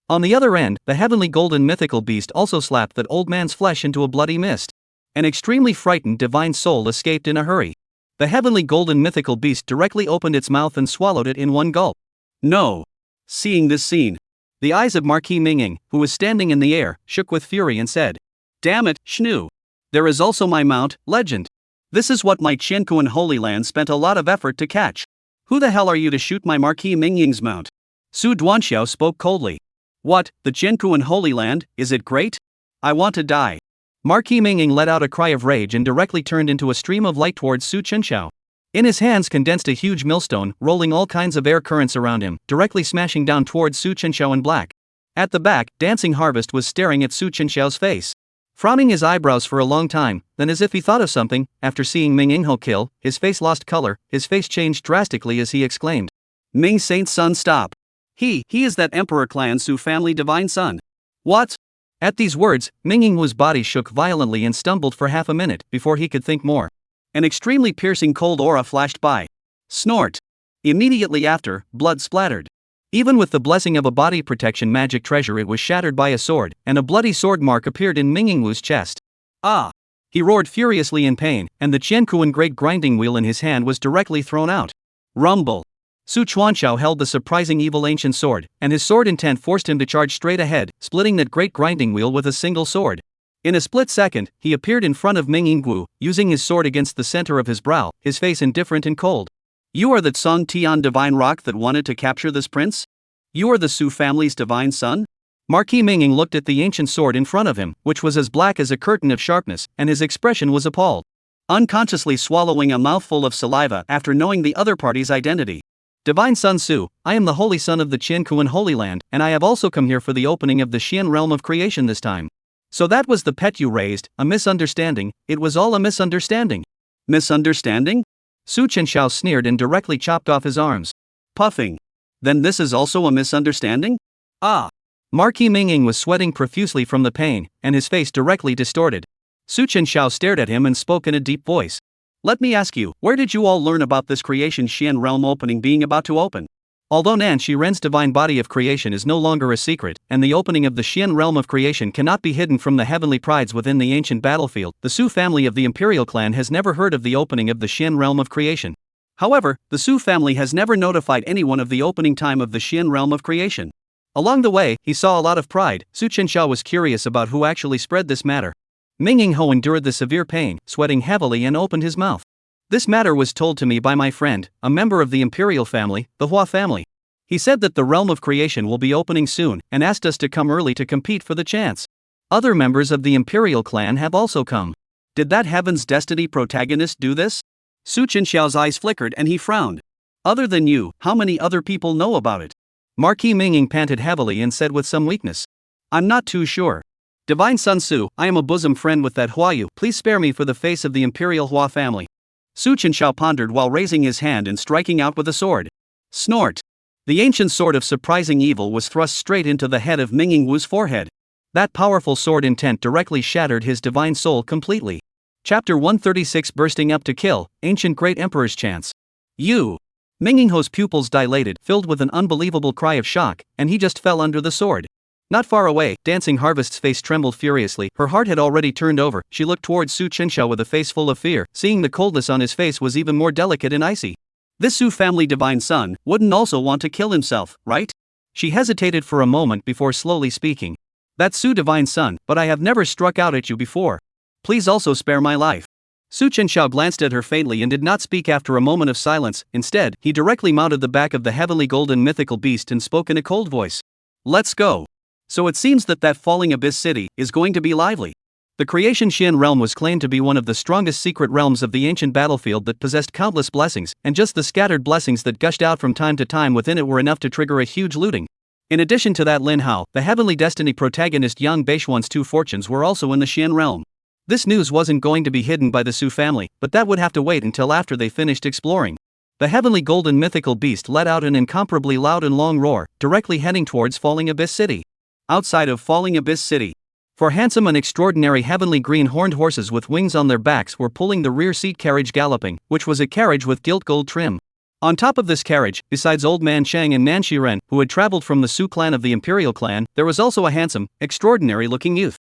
On the other end, the heavenly golden mythical beast also slapped that old man's flesh into a bloody mist. An extremely frightened divine soul escaped in a hurry. The heavenly golden mythical beast directly opened its mouth and swallowed it in one gulp. No. Seeing this scene, the eyes of Marquis Mingying, who was standing in the air, shook with fury and said, "Damn it, Shnu. There is also my mount, Legend. This is what my Qianquan Holy Land spent a lot of effort to catch. Who the hell are you to shoot my Marquis Mingying's mount?" Su Duanxiao spoke coldly. What, the Qianquan Holy Land, is it great? I want to die. Marquis Mingying let out a cry of rage and directly turned into a stream of light towards Su Chenxiao. In his hands condensed a huge millstone, rolling all kinds of air currents around him, directly smashing down towards Su Chenxiao in black. At the back, Dancing Harvest was staring at Su Chenxiao's face, frowning his eyebrows for a long time. Then, as if he thought of something, after seeing Ming Ingho kill, his face lost color, his face changed drastically as he exclaimed, "Ming Saint's son, stop. He is that Emperor Clan Su family divine son." "What?" At these words, Ming Inghu's body shook violently and stumbled for half a minute before he could think more. An extremely piercing cold aura flashed by. Snort. Immediately after, blood splattered. Even with the blessing of a body protection magic treasure, it was shattered by a sword, and a bloody sword mark appeared in Ming Inghu's chest. Ah! He roared furiously in pain, and the Qianquan great grinding wheel in his hand was directly thrown out. Rumble. Su Chuanxiao held the surprising evil ancient sword, and his sword intent forced him to charge straight ahead, splitting that great grinding wheel with a single sword. In a split second, he appeared in front of Ming Inghu, using his sword against the center of his brow, his face indifferent and cold. "You are that Song Tian divine rock that wanted to capture this prince? You are the Su family's divine son?" Marquis Mingying looked at the ancient sword in front of him, which was as black as a curtain of sharpness, and his expression was appalled. Unconsciously swallowing a mouthful of saliva after knowing the other party's identity. "Divine Son Su, I am the holy son of the Qianquan Holy Land, and I have also come here for the opening of the Shien realm of creation this time." "So that was the pet you raised, a misunderstanding, it was all a misunderstanding." "Misunderstanding?" Su Chenxiao sneered and directly chopped off his arms. Puffing. "Then this is also a misunderstanding?" Ah! Marquis Mingying was sweating profusely from the pain, and his face directly distorted. Su Chenxiao stared at him and spoke in a deep voice. "Let me ask you, where did you all learn about this creation Shien realm opening being about to open?" Although Nan Shiren's divine body of creation is no longer a secret, and the opening of the Shien realm of creation cannot be hidden from the heavenly prides within the ancient battlefield, the Su family of the imperial clan has never heard of the opening of the Shien realm of creation. However, the Su family has never notified anyone of the opening time of the Shien realm of creation. Along the way, he saw a lot of pride. Su Chenxiao was curious about who actually spread this matter. Ming Ingho endured the severe pain, sweating heavily, and opened his mouth. "This matter was told to me by my friend, a member of the imperial family, the Hua family. He said that the realm of creation will be opening soon, and asked us to come early to compete for the chance. Other members of the imperial clan have also come." "Did that Heaven's Destiny protagonist do this?" Su Chenxiao's eyes flickered and he frowned. "Other than you, how many other people know about it?" Marquis Mingying panted heavily and said with some weakness, "I'm not too sure. Divine Son Su, I am a bosom friend with that Huayu, please spare me for the face of the imperial Hua family." Su Chenxiao pondered while raising his hand and striking out with a sword. Snort. The ancient sword of surprising evil was thrust straight into the head of Ming Inghu's forehead. That powerful sword intent directly shattered his divine soul completely. Chapter 136, Bursting Up to Kill, Ancient Great Emperor's Chance. "You!" Ming Ingho's pupils dilated, filled with an unbelievable cry of shock, and he just fell under the sword. Not far away, Dancing Harvest's face trembled furiously. Her heart had already turned over. She looked towards Su Chenxiao with a face full of fear, seeing the coldness on his face was even more delicate and icy. "This Su family divine son wouldn't also want to kill himself, right?" She hesitated for a moment before slowly speaking. "That's Su divine son, but I have never struck out at you before. Please also spare my life." Su Chenxiao glanced at her faintly and did not speak after a moment of silence. Instead, he directly mounted the back of the heavenly golden mythical beast and spoke in a cold voice. "Let's go. So it seems that falling abyss city is going to be lively." The The creation Shien realm was claimed to be one of the strongest secret realms of the ancient battlefield that possessed countless blessings, and just the scattered blessings that gushed out from time to time within it were enough to trigger a huge looting. In addition to that, Lin Hao, the heavenly destiny protagonist Yang Bashian's two fortunes were also in the Shien realm. This news wasn't going to be hidden by the Su family, but that would have to wait until after they finished exploring. The heavenly golden mythical beast let out an incomparably loud and long roar, directly heading towards Falling Abyss City. Outside of Falling Abyss City, four handsome and extraordinary heavenly green horned horses with wings on their backs were pulling the rear seat carriage galloping, which was a carriage with gilt gold trim. On top of this carriage, besides Old Man Chang and Nan Shiren, who had traveled from the Su clan of the Imperial clan, there was also a handsome, extraordinary-looking youth.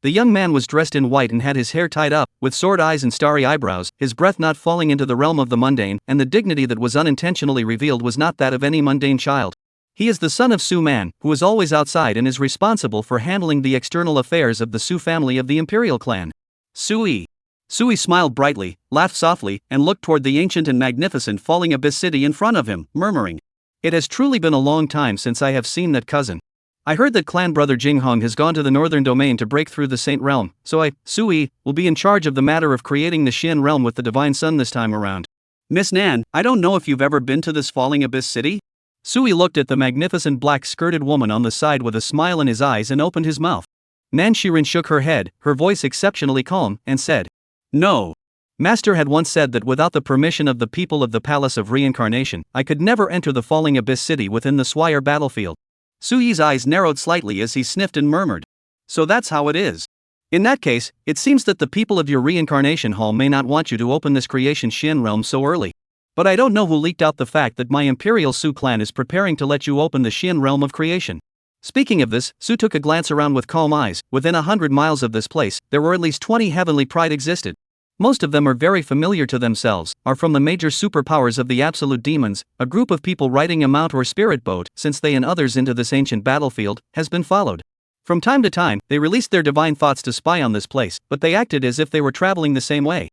The young man was dressed in white and had his hair tied up, with sword eyes and starry eyebrows, his breath not falling into the realm of the mundane, and the dignity that was unintentionally revealed was not that of any mundane child. He is the son of Su Man, who is always outside and is responsible for handling the external affairs of the Su family of the Imperial clan. Sui. Sui smiled brightly, laughed softly, and looked toward the ancient and magnificent Falling Abyss City in front of him, murmuring, "It has truly been a long time since I have seen that cousin. I heard that clan brother Jinghong has gone to the northern domain to break through the Saint Realm, so I, Sui, will be in charge of the matter of creating the Shien realm with the Divine Sun this time around." Miss Nan, I don't know if you've ever been to this Falling Abyss City? Sui looked at the magnificent black-skirted woman on the side with a smile in his eyes and opened his mouth. Nan Shiren shook her head, her voice exceptionally calm, and said, "No. Master had once said that without the permission of the people of the Palace of Reincarnation, I could never enter the Falling Abyss City within the Swire battlefield." Sui's eyes narrowed slightly as he sniffed and murmured, "So that's how it is. In that case, it seems that the people of your reincarnation hall may not want you to open this creation Shien realm so early. But I don't know who leaked out the fact that my Imperial Su clan is preparing to let you open the Shien realm of creation." Speaking of this, Su took a glance around with calm eyes. Within 100 miles of this place, there were at least 20 heavenly pride existed. Most of them are very familiar to themselves, are from the major superpowers of the absolute demons, a group of people riding a mount or spirit boat, since they and others into this ancient battlefield, has been followed. From time to time, they released their divine thoughts to spy on this place, but they acted as if they were traveling the same way.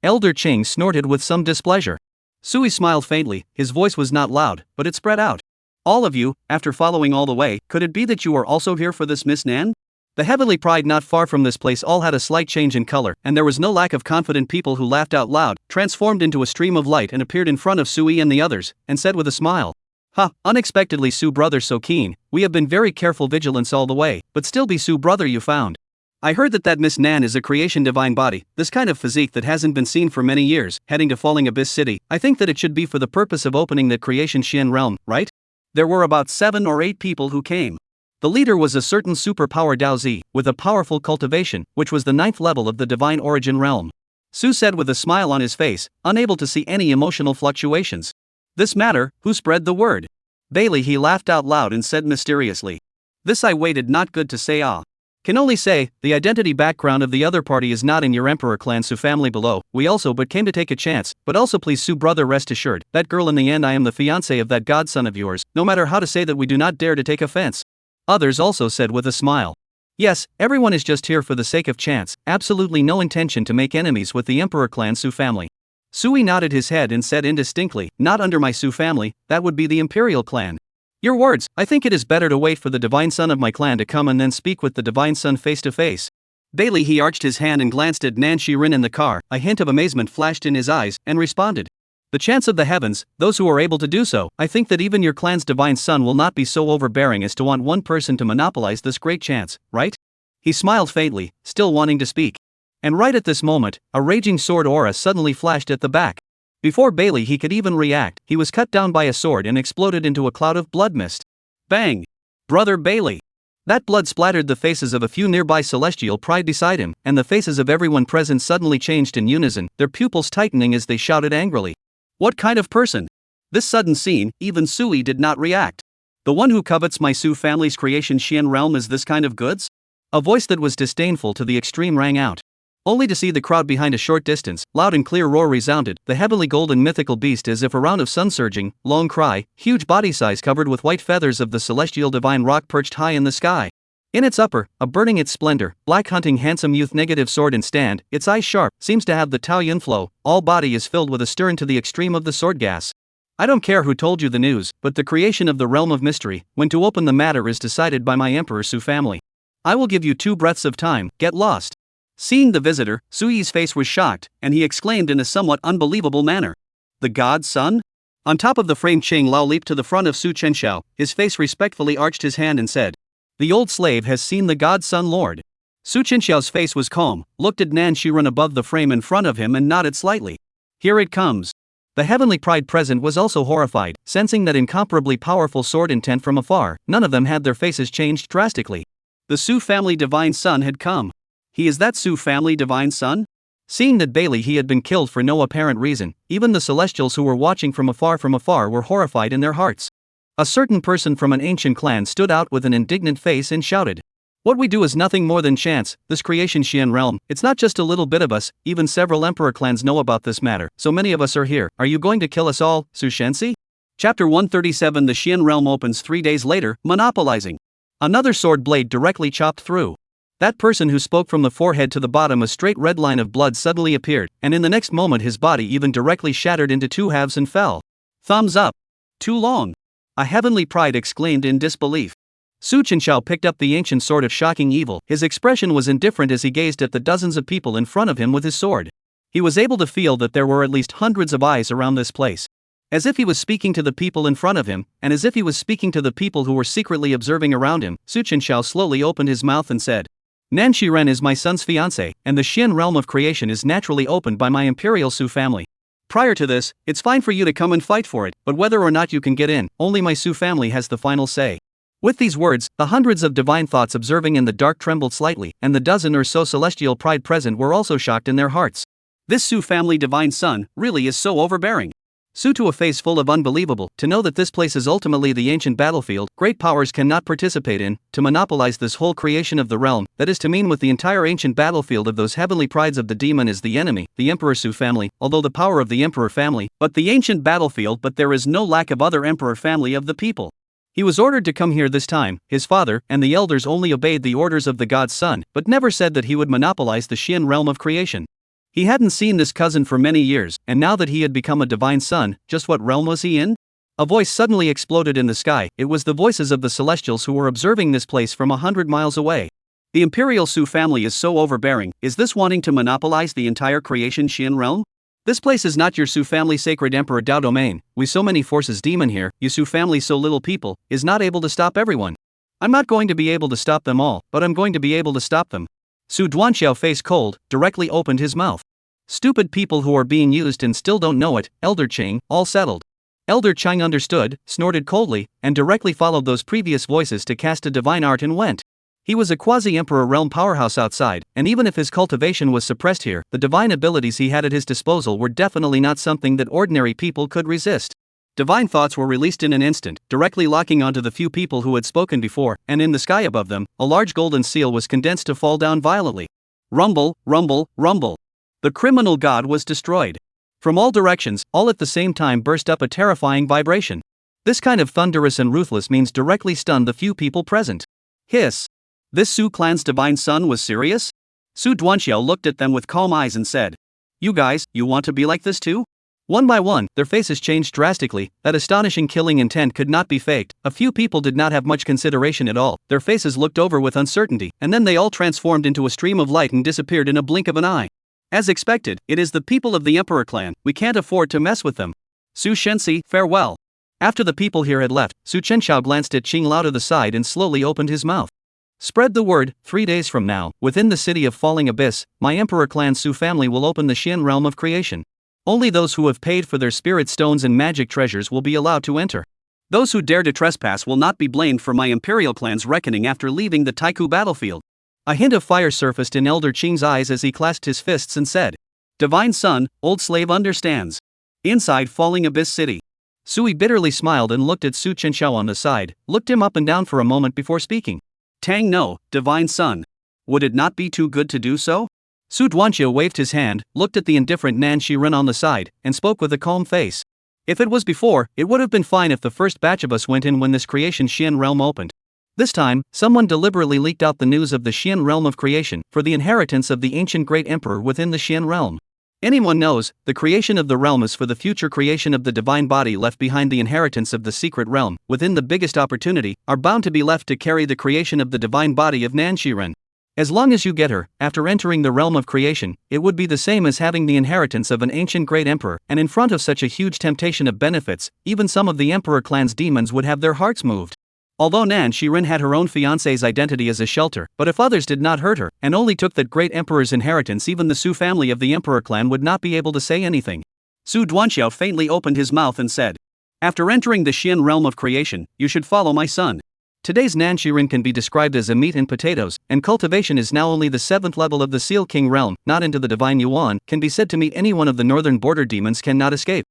Elder Ching snorted with some displeasure. Sui smiled faintly, his voice was not loud, but it spread out. "All of you, after following all the way, could it be that you are also here for this Miss Nan?" The heavenly pride not far from this place all had a slight change in color, and there was no lack of confident people who laughed out loud, transformed into a stream of light and appeared in front of Sui and the others, and said with a smile, "Ha, unexpectedly Su brother so keen, we have been very careful vigilance all the way, but still be Su brother you found. I heard that Miss Nan is a creation divine body, this kind of physique that hasn't been seen for many years, heading to Falling Abyss City. I think that it should be for the purpose of opening the creation Shien realm, right?" There were about 7 or 8 people who came. The leader was a certain superpower Dao Zi, with a powerful cultivation, which was the 9th level of the divine origin realm. Su said with a smile on his face, unable to see any emotional fluctuations. "This matter, who spread the word?" Bailey he laughed out loud and said mysteriously, "This I waited not good to say ah. Can only say, the identity background of the other party is not in your Emperor clan Su family below, we also but came to take a chance, but also please Su brother rest assured, that girl in the end I am the fiancé of that godson of yours, no matter how to say that we do not dare to take offense." Others also said with a smile, "Yes, everyone is just here for the sake of chance, absolutely no intention to make enemies with the Emperor clan Su family." Sui nodded his head and said indistinctly, "Not under my Su family, that would be the Imperial clan. Your words, I think it is better to wait for the divine son of my clan to come and then speak with the divine son face to face." Bailey he arched his hand and glanced at Nan Shiren in the car, a hint of amazement flashed in his eyes, and responded, "The chance of the heavens, those who are able to do so, I think that even your clan's divine son will not be so overbearing as to want one person to monopolize this great chance, right?" He smiled faintly, still wanting to speak. And right at this moment, a raging sword aura suddenly flashed at the back. Before Bailey he could even react, he was cut down by a sword and exploded into a cloud of blood mist. Bang! Brother Bailey! That blood splattered the faces of a few nearby celestial pride beside him, and the faces of everyone present suddenly changed in unison, their pupils tightening as they shouted angrily. "What kind of person?" This sudden scene, even Sui did not react. "The one who covets my Su family's creation Shien realm is this kind of goods?" A voice that was disdainful to the extreme rang out. Only to see the crowd behind a short distance, loud and clear roar resounded, the heavenly golden mythical beast as if a round of sun surging, long cry, huge body size covered with white feathers of the celestial divine rock perched high in the sky. In its upper, a burning its splendor, black hunting handsome youth negative sword in stand, its eyes sharp, seems to have the Tao Yun flow, all body is filled with a stern to the extreme of the sword gas. "I don't care who told you the news, but the creation of the realm of mystery, when to open the matter is decided by my Emperor Su family. I will give you 2 breaths of time, get lost." Seeing the visitor, Suyi's face was shocked, and he exclaimed in a somewhat unbelievable manner. The god's son? On top of the frame, Qing Lao leaped to the front of Su Chenxiao, his face respectfully arched his hand and said, "The old slave has seen the god's son, Lord." Su Chenxiao's face was calm, looked at Nan Shiren above the frame in front of him and nodded slightly. Here it comes. The heavenly pride present was also horrified, sensing that incomparably powerful sword intent from afar. None of them had their faces changed drastically. The Su family divine son had come. He is that Su family divine son? Seeing that Bailey he had been killed for no apparent reason, even the celestials who were watching from afar were horrified in their hearts. A certain person from an ancient clan stood out with an indignant face and shouted, "What we do is nothing more than chance, this creation Shien realm, it's not just a little bit of us, even several emperor clans know about this matter, so many of us are here, are you going to kill us all, Su Shensi?" Chapter 137. The Shien realm opens 3 days later, monopolizing. Another sword blade directly chopped through. That person who spoke from the forehead to the bottom, a straight red line of blood suddenly appeared, and in the next moment his body even directly shattered into 2 halves and fell. Thumbs up. Too long. A heavenly pride exclaimed in disbelief. Su Chenxiao picked up the ancient sword of shocking evil. His expression was indifferent as he gazed at the dozens of people in front of him with his sword. He was able to feel that there were at least hundreds of eyes around this place. As if he was speaking to the people in front of him, and as if he was speaking to the people who were secretly observing around him, Su Chenxiao slowly opened his mouth and said, "Nan Shiren is my son's fiancé, and the Shien realm of creation is naturally opened by my imperial Su family. Prior to this, it's fine for you to come and fight for it, but whether or not you can get in, only my Su family has the final say." With these words, the hundreds of divine thoughts observing in the dark trembled slightly, and the dozen or so celestial pride present were also shocked in their hearts. This Su family divine son really is so overbearing. Su, to a face full of unbelievable, to know that this place is ultimately the ancient battlefield great powers cannot participate in, to monopolize this whole creation of the realm, that is to mean with the entire ancient battlefield of those heavenly prides of the demon is the enemy, the Emperor Su family, although the power of the Emperor family, but the ancient battlefield, but there is no lack of other Emperor family of the people. He was ordered to come here this time. His father and the elders only obeyed the orders of the god's son, but never said that he would monopolize the Shien realm of creation. He hadn't seen this cousin for many years, and now that he had become a divine son, just what realm was he in? A voice suddenly exploded in the sky. It was the voices of the celestials who were observing this place from 100 miles away. The imperial Su family is so overbearing. Is this wanting to monopolize the entire creation Shien realm? This place is not your Su family sacred emperor Dao domain. We so many forces demon here, you Su family so little people, is not able to stop everyone. I'm not going to be able to stop them all, but I'm going to be able to stop them. Su Duanxiao, face cold, directly opened his mouth. Stupid people who are being used and still don't know it, Elder Qing, all settled. Elder Qing understood, snorted coldly, and directly followed those previous voices to cast a divine art and went. He was a quasi-emperor realm powerhouse outside, and even if his cultivation was suppressed here, the divine abilities he had at his disposal were definitely not something that ordinary people could resist. Divine thoughts were released in an instant, directly locking onto the few people who had spoken before, and in the sky above them, a large golden seal was condensed to fall down violently. Rumble, rumble, rumble. The criminal god was destroyed. From all directions, all at the same time burst up a terrifying vibration. This kind of thunderous and ruthless means directly stunned the few people present. Hiss. This Su clan's divine son was serious? Su Duanxiao looked at them with calm eyes and said, "You guys, you want to be like this too?" One by one, their faces changed drastically. That astonishing killing intent could not be faked. A few people did not have much consideration at all. Their faces looked over with uncertainty, and then they all transformed into a stream of light and disappeared in a blink of an eye. As expected, it is the people of the Emperor clan. We can't afford to mess with them. Su Shensi, farewell. After the people here had left, Su Chenxiao glanced at Qing Lao to the side and slowly opened his mouth. Spread the word, 3 days from now, within the city of Falling Abyss, my Emperor clan Su family will open the Shien realm of creation. Only those who have paid for their spirit stones and magic treasures will be allowed to enter. Those who dare to trespass will not be blamed for my imperial clan's reckoning after leaving the Taiku battlefield. A hint of fire surfaced in Elder Qing's eyes as he clasped his fists and said, "Divine son, old slave understands." Inside Falling Abyss City, Sui bitterly smiled and looked at Su Chenxiao on the side, looked him up and down for a moment before speaking. "Tang no, divine son. Would it not be too good to do so?" Su Duanxiao waved his hand, looked at the indifferent Nan Shiren on the side, and spoke with a calm face. "If it was before, it would have been fine if the first batch of us went in when this creation Shien realm opened. This time, someone deliberately leaked out the news of the Shien realm of creation, for the inheritance of the ancient great emperor within the Shien realm. Anyone knows, the creation of the realm is for the future creation of the divine body left behind. The inheritance of the secret realm, within the biggest opportunity, are bound to be left to carry the creation of the divine body of Nan Shiren. As long as you get her, after entering the realm of creation, it would be the same as having the inheritance of an ancient great emperor, and in front of such a huge temptation of benefits, even some of the emperor clan's demons would have their hearts moved. Although Nan Shiren had her own fiancé's identity as a shelter, but if others did not hurt her, and only took that great emperor's inheritance, even the Su family of the emperor clan would not be able to say anything. Su Duanxiao faintly opened his mouth and said, "After entering the Shien realm of creation, you should follow my son." Today's Nan Shiren can be described as a meat and potatoes, and cultivation is now only the 7th level of the Seal King realm, not into the divine yuan, can be said to meet any one of the northern border demons cannot escape.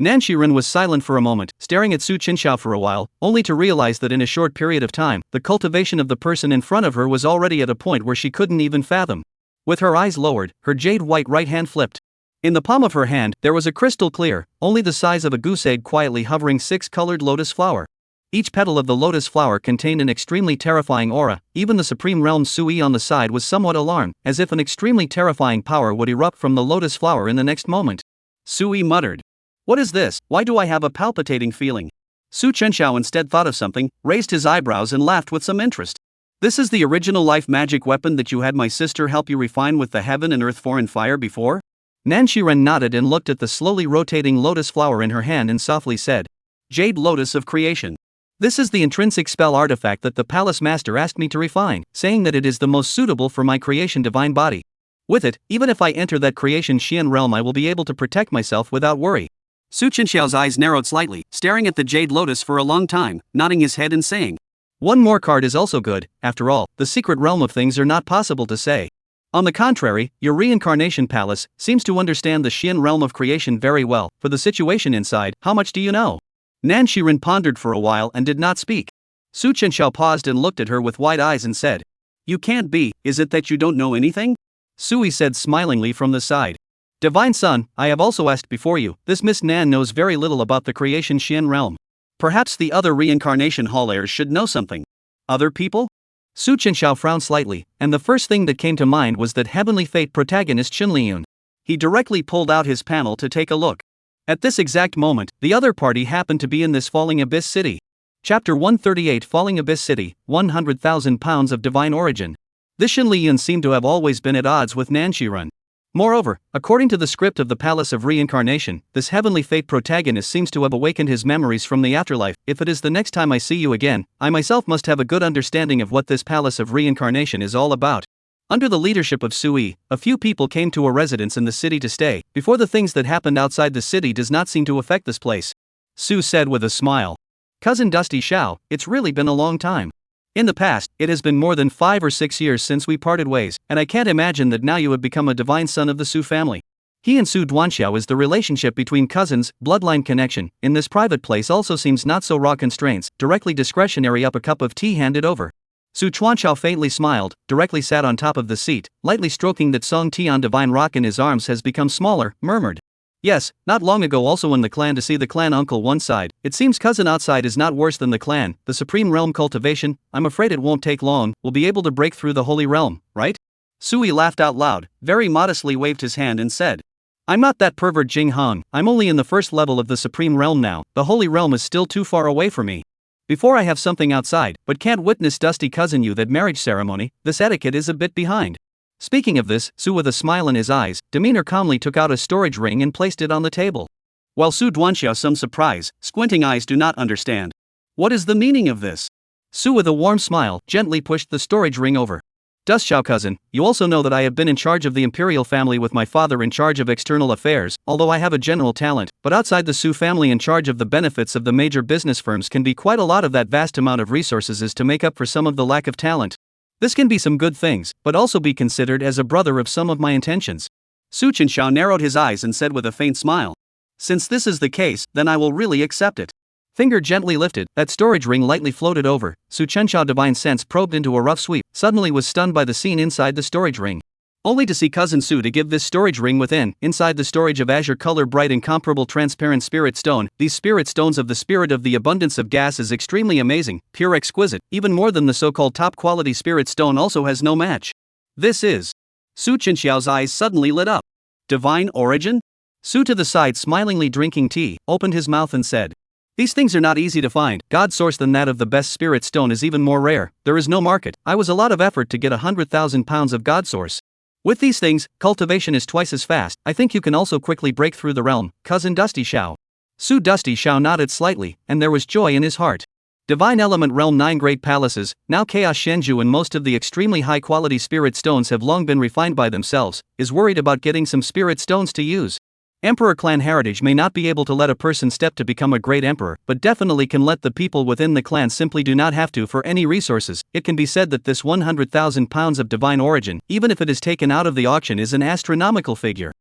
Nan Shiren was silent for a moment, staring at Su Qingchao for a while, only to realize that in a short period of time, the cultivation of the person in front of her was already at a point where she couldn't even fathom. With her eyes lowered, her jade-white right hand flipped. In the palm of her hand, there was a crystal clear, only the size of a goose egg, quietly hovering 6-colored lotus flower. Each petal of the lotus flower contained an extremely terrifying aura. Even the supreme realm Sui on the side was somewhat alarmed, as if an extremely terrifying power would erupt from the lotus flower in the next moment. Sui muttered, "What is this? Why do I have a palpitating feeling?" Su Chenxiao instead thought of something, raised his eyebrows and laughed with some interest. "This is the original life magic weapon that you had my sister help you refine with the heaven and earth and fire before?" Nan Shiren nodded and looked at the slowly rotating lotus flower in her hand and softly said, "Jade Lotus of Creation. This is the intrinsic spell artifact that the palace master asked me to refine, saying that it is the most suitable for my creation divine body. With it, even if I enter that creation Shien realm, I will be able to protect myself without worry." Su Chenxiao's eyes narrowed slightly, staring at the Jade Lotus for a long time, nodding his head and saying, "One more card is also good. After all, the secret realm of things are not possible to say. On the contrary, your reincarnation palace seems to understand the Shien realm of creation very well. For the situation inside, how much do you know?" Nan Shiren pondered for a while and did not speak. Su Chenxiao paused and looked at her with wide eyes and said, "You can't be, is it that you don't know anything?" Sui said smilingly from the side, "Divine Son, I have also asked before you, this Miss Nan knows very little about the creation Shien realm. Perhaps the other reincarnation hall heirs should know something." "Other people?" Su Chenxiao frowned slightly, and the first thing that came to mind was that Heavenly Fate protagonist Qinliyun. He directly pulled out his panel to take a look. At this exact moment, the other party happened to be in this Falling Abyss City. Chapter 138, Falling Abyss City, 100,000 pounds of divine origin. This Qinliyun seemed to have always been at odds with Nan Shiren. Moreover, according to the script of the Palace of Reincarnation, this Heavenly Fate protagonist seems to have awakened his memories from the afterlife. If it is the next time I see you again, I myself must have a good understanding of what this Palace of Reincarnation is all about. Under the leadership of Sui, a few people came to a residence in the city to stay. Before, the things that happened outside the city does not seem to affect this place. Su said with a smile. Cousin Dusty Xiao, it's really been a long time. In the past, it has been more than 5 or 6 years since we parted ways, and I can't imagine that now you have become a divine son of the Su family. He and Su Duanxiao is the relationship between cousins, bloodline connection. In this private place also seems not so raw constraints, directly discretionary up a cup of tea handed over. Su Chuanqiao faintly smiled, directly sat on top of the seat, lightly stroking that Song Tian divine rock in his arms has become smaller, murmured. Yes, not long ago also in the clan to see the clan uncle one side. It seems cousin outside is not worse than the clan. The supreme realm cultivation, I'm afraid it won't take long, we'll be able to break through the holy realm, right? Sui laughed out loud, very modestly waved his hand and said, I'm not that pervert Jing Hong, I'm only in the first level of the supreme realm now, the holy realm is still too far away for me. Before I have something outside, but can't witness Dusty cousin you that marriage ceremony, this etiquette is a bit behind. Speaking of this, Su with a smile in his eyes, demeanor calmly took out a storage ring and placed it on the table. While Su Duanxiao some surprise, squinting eyes do not understand. What is the meaning of this? Su with a warm smile, gently pushed the storage ring over. Dustxiao cousin, you also know that I have been in charge of the imperial family with my father in charge of external affairs, although I have a general talent, but outside the Su family in charge of the benefits of the major business firms can be quite a lot of that vast amount of resources is to make up for some of the lack of talent. This can be some good things, but also be considered as a brother of some of my intentions. Su Chenxiao narrowed his eyes and said with a faint smile. Since this is the case, then I will really accept it. Finger gently lifted, that storage ring lightly floated over. Su Chenxiao divine sense probed into a rough sweep, suddenly was stunned by the scene inside the storage ring. Only to see cousin Su to give this storage ring within, inside the storage of azure color bright incomparable transparent spirit stone. These spirit stones of the spirit of the abundance of gas is extremely amazing, pure exquisite, even more than the so-called top quality spirit stone also has no match. This is. Su Chenxiao's eyes suddenly lit up. Divine origin? Su to the side smilingly drinking tea, opened his mouth and said. These things are not easy to find. God's source than that of the best spirit stone is even more rare. There is no market. I was a lot of effort to get 100,000 pounds of God source. With these things, cultivation is twice as fast. I think you can also quickly break through the realm, cousin Dusty Xiao. Su Dusty Xiao nodded slightly, and there was joy in his heart. Divine Element Realm 9 Great Palaces, now Chaos Shenzhu, and most of the extremely high-quality spirit stones have long been refined by themselves, is worried about getting some spirit stones to use. Emperor clan heritage may not be able to let a person step to become a great emperor, but definitely can let the people within the clan simply do not have to for any resources. It can be said that this 100,000 pounds of divine origin, even if it is taken out of the auction, is an astronomical figure.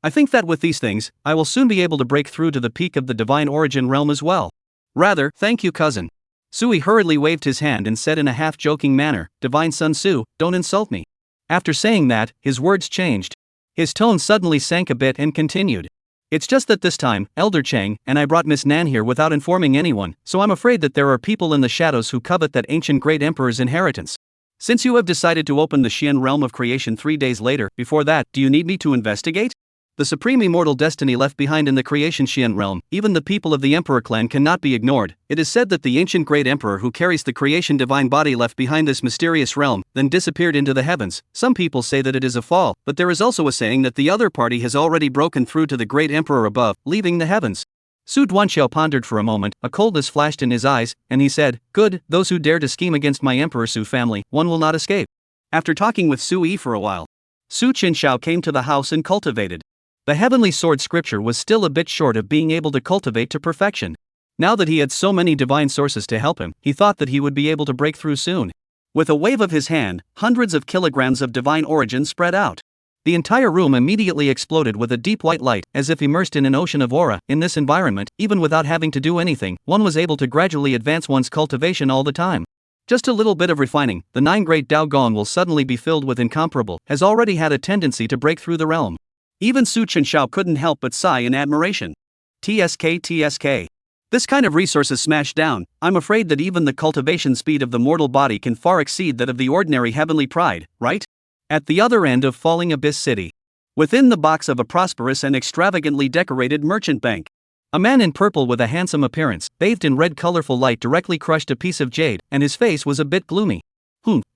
I think that with these things, I will soon be able to break through to the peak of the divine origin realm as well. Rather, thank you, cousin. Sui hurriedly waved his hand and said in a half-joking manner, Divine Son Su, don't insult me. After saying that, his words changed. His tone suddenly sank a bit and continued. It's just that this time, Elder Chang and I brought Miss Nan here without informing anyone, so I'm afraid that there are people in the shadows who covet that ancient great emperor's inheritance. Since you have decided to open the Shien realm of creation 3 days later, before that, do you need me to investigate? The supreme immortal destiny left behind in the creation Shien realm, even the people of the Emperor clan cannot be ignored. It is said that the ancient great emperor who carries the creation divine body left behind this mysterious realm, then disappeared into the heavens. Some people say that it is a fall, but there is also a saying that the other party has already broken through to the great emperor above, leaving the heavens. Su Duanxiao pondered for a moment, a coldness flashed in his eyes, and he said, Good, those who dare to scheme against my Emperor Su family, one will not escape. After talking with Su Yi for a while, Su Chenxiao came to the house and cultivated. The heavenly sword scripture was still a bit short of being able to cultivate to perfection. Now that he had so many divine sources to help him, he thought that he would be able to break through soon. With a wave of his hand, hundreds of kilograms of divine origin spread out. The entire room immediately exploded with a deep white light, as if immersed in an ocean of aura. In this environment, even without having to do anything, one was able to gradually advance one's cultivation all the time. Just a little bit of refining, the 9 great Dao Gong will suddenly be filled with incomparable, has already had a tendency to break through the realm. Even Su Chenxiao couldn't help but sigh in admiration. TSK. This kind of resources smashed down, I'm afraid that even the cultivation speed of the mortal body can far exceed that of the ordinary heavenly pride, right? At the other end of Falling Abyss City, within the box of a prosperous and extravagantly decorated merchant bank, a man in purple with a handsome appearance, bathed in red colorful light, directly crushed a piece of jade, and his face was a bit gloomy.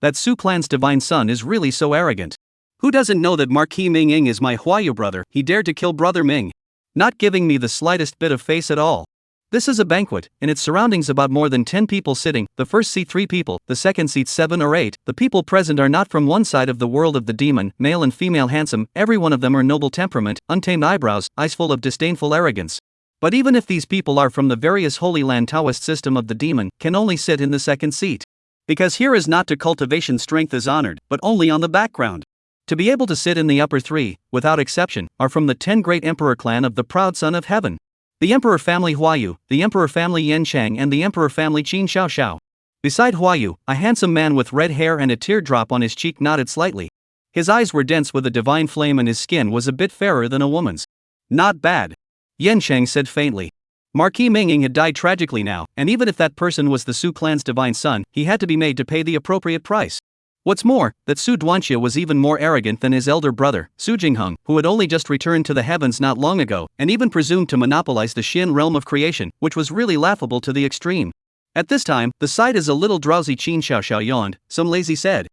That Su clan's divine son is really so arrogant. Who doesn't know that Marquis Ming Ying is my Huayu brother? He dared to kill brother Ming, not giving me the slightest bit of face at all. This is a banquet, in its surroundings about more than 10 people sitting, the first seat 3 people, the second seat 7 or 8, the people present are not from one side of the world of the demon, male and female handsome, every one of them are noble temperament, untamed eyebrows, eyes full of disdainful arrogance. But even if these people are from the various Holy Land Taoist system of the demon, can only sit in the second seat. Because here is not to cultivation strength is honored, but only on the background. To be able to sit in the upper 3, without exception, are from the 10 great emperor clan of the proud son of heaven. The emperor family Huayu, the emperor family Yanchang and the emperor family Qingchao. Beside Huayu, a handsome man with red hair and a teardrop on his cheek nodded slightly. His eyes were dense with a divine flame and his skin was a bit fairer than a woman's. Not bad. Yanchang said faintly. Marquis Minging had died tragically now, and even if that person was the Su clan's divine son, he had to be made to pay the appropriate price. What's more, that Su Duanxia was even more arrogant than his elder brother, Su Jingheng, who had only just returned to the heavens not long ago, and even presumed to monopolize the Shien realm of creation, which was really laughable to the extreme. At this time, the sight as a little drowsy Qingchao yawned, some lazy said.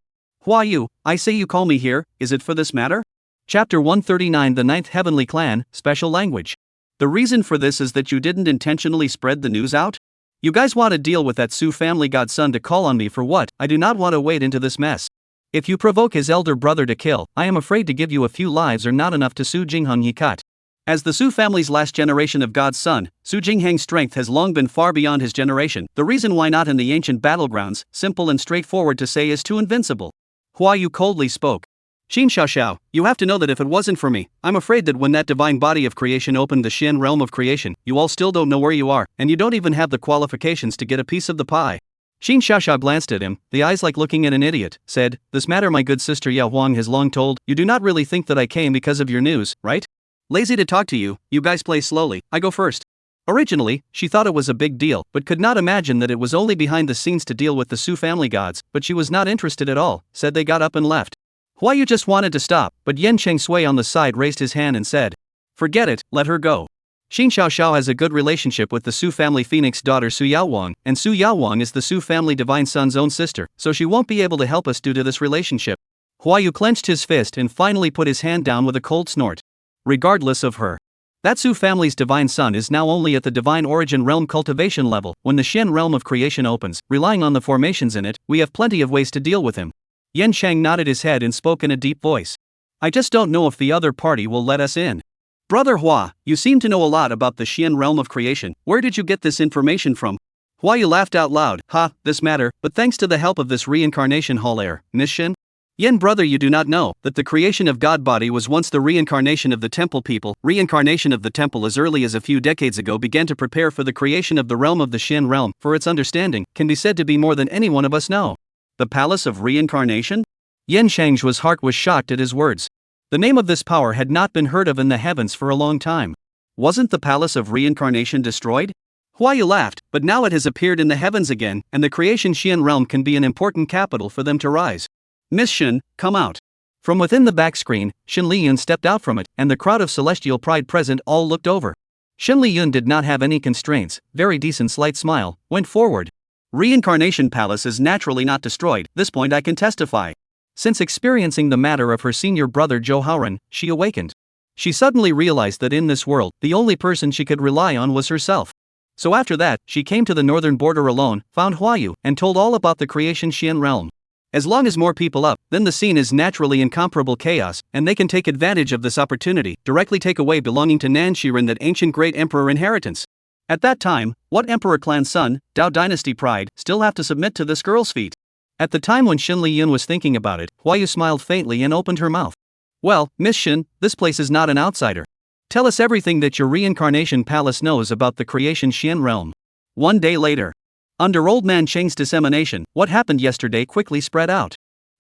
Huayu, I say you call me here, is it for this matter? Chapter 139 The Ninth Heavenly Clan, Special Language. The reason for this is that you didn't intentionally spread the news out? You guys want to deal with that Su family godson to call on me for what? I do not want to wade into this mess. If you provoke his elder brother to kill, I am afraid to give you a few lives or not enough to Su Jingheng he cut. As the Su family's last generation of God's son, Su Jingheng's strength has long been far beyond his generation. The reason why not in the ancient battlegrounds, simple and straightforward to say, is too invincible. Huayu coldly spoke. Qingchao, you have to know that if it wasn't for me, I'm afraid that when that divine body of creation opened the Shien realm of creation, you all still don't know where you are, and you don't even have the qualifications to get a piece of the pie. Qingchao glanced at him, the eyes like looking at an idiot, said, This matter my good sister Yaohuang has long told, you do not really think that I came because of your news, right? Lazy to talk to you, you guys play slowly, I go first. Originally, she thought it was a big deal, but could not imagine that it was only behind the scenes to deal with the Su family gods, but she was not interested at all, said they got up and left. Huayu just wanted to stop, but Yan Chengsui on the side raised his hand and said, Forget it, let her go. Chenxiao has a good relationship with the Su family phoenix daughter Su Yaohuang, and Su Yaohuang is the Su family divine son's own sister, so she won't be able to help us due to this relationship. Huayu clenched his fist and finally put his hand down with a cold snort. Regardless of her, that Su family's divine son is now only at the divine origin realm cultivation level. When the Shien realm of creation opens, relying on the formations in it, we have plenty of ways to deal with him. Yan Shang nodded his head and spoke in a deep voice. I just don't know if the other party will let us in. Brother Hua, you seem to know a lot about the Shien realm of creation. Where did you get this information from? Huayu laughed out loud. This matter, but thanks to the help of this reincarnation hall heir, Miss Shin? Yen brother, you do not know that the creation of God body was once the reincarnation of the temple people. Reincarnation of the temple as early as a few decades ago began to prepare for the creation of the realm of the Shien realm, for its understanding can be said to be more than any one of us know. The palace of reincarnation? Yan Shang's heart was shocked at his words. The name of this power had not been heard of in the heavens for a long time. Wasn't the palace of reincarnation destroyed? Huayu laughed, but now it has appeared in the heavens again, and the creation Shien realm can be an important capital for them to rise. Miss Shin, come out. From within the back screen, Shin Liyun stepped out from it, and the crowd of celestial pride present all looked over. Shin Liyun did not have any constraints, very decent slight smile, went forward. Reincarnation palace is naturally not destroyed, this point I can testify. Since experiencing the matter of her senior brother Yaohuang, she awakened. She suddenly realized that in this world, the only person she could rely on was herself. So after that, she came to the northern border alone, found Huayu, and told all about the creation Shien realm. As long as more people up, then the scene is naturally incomparable chaos, and they can take advantage of this opportunity, directly take away belonging to Nanshiren that ancient great emperor inheritance. At that time, what emperor clan's son, Dao dynasty pride, still have to submit to this girl's feet? At the time when Shin Liyun was thinking about it, Huayu smiled faintly and opened her mouth. Well, Miss Shin, this place is not an outsider. Tell us everything that your reincarnation palace knows about the creation Shien realm. One day later. Under Old Man Cheng's dissemination, what happened yesterday quickly spread out.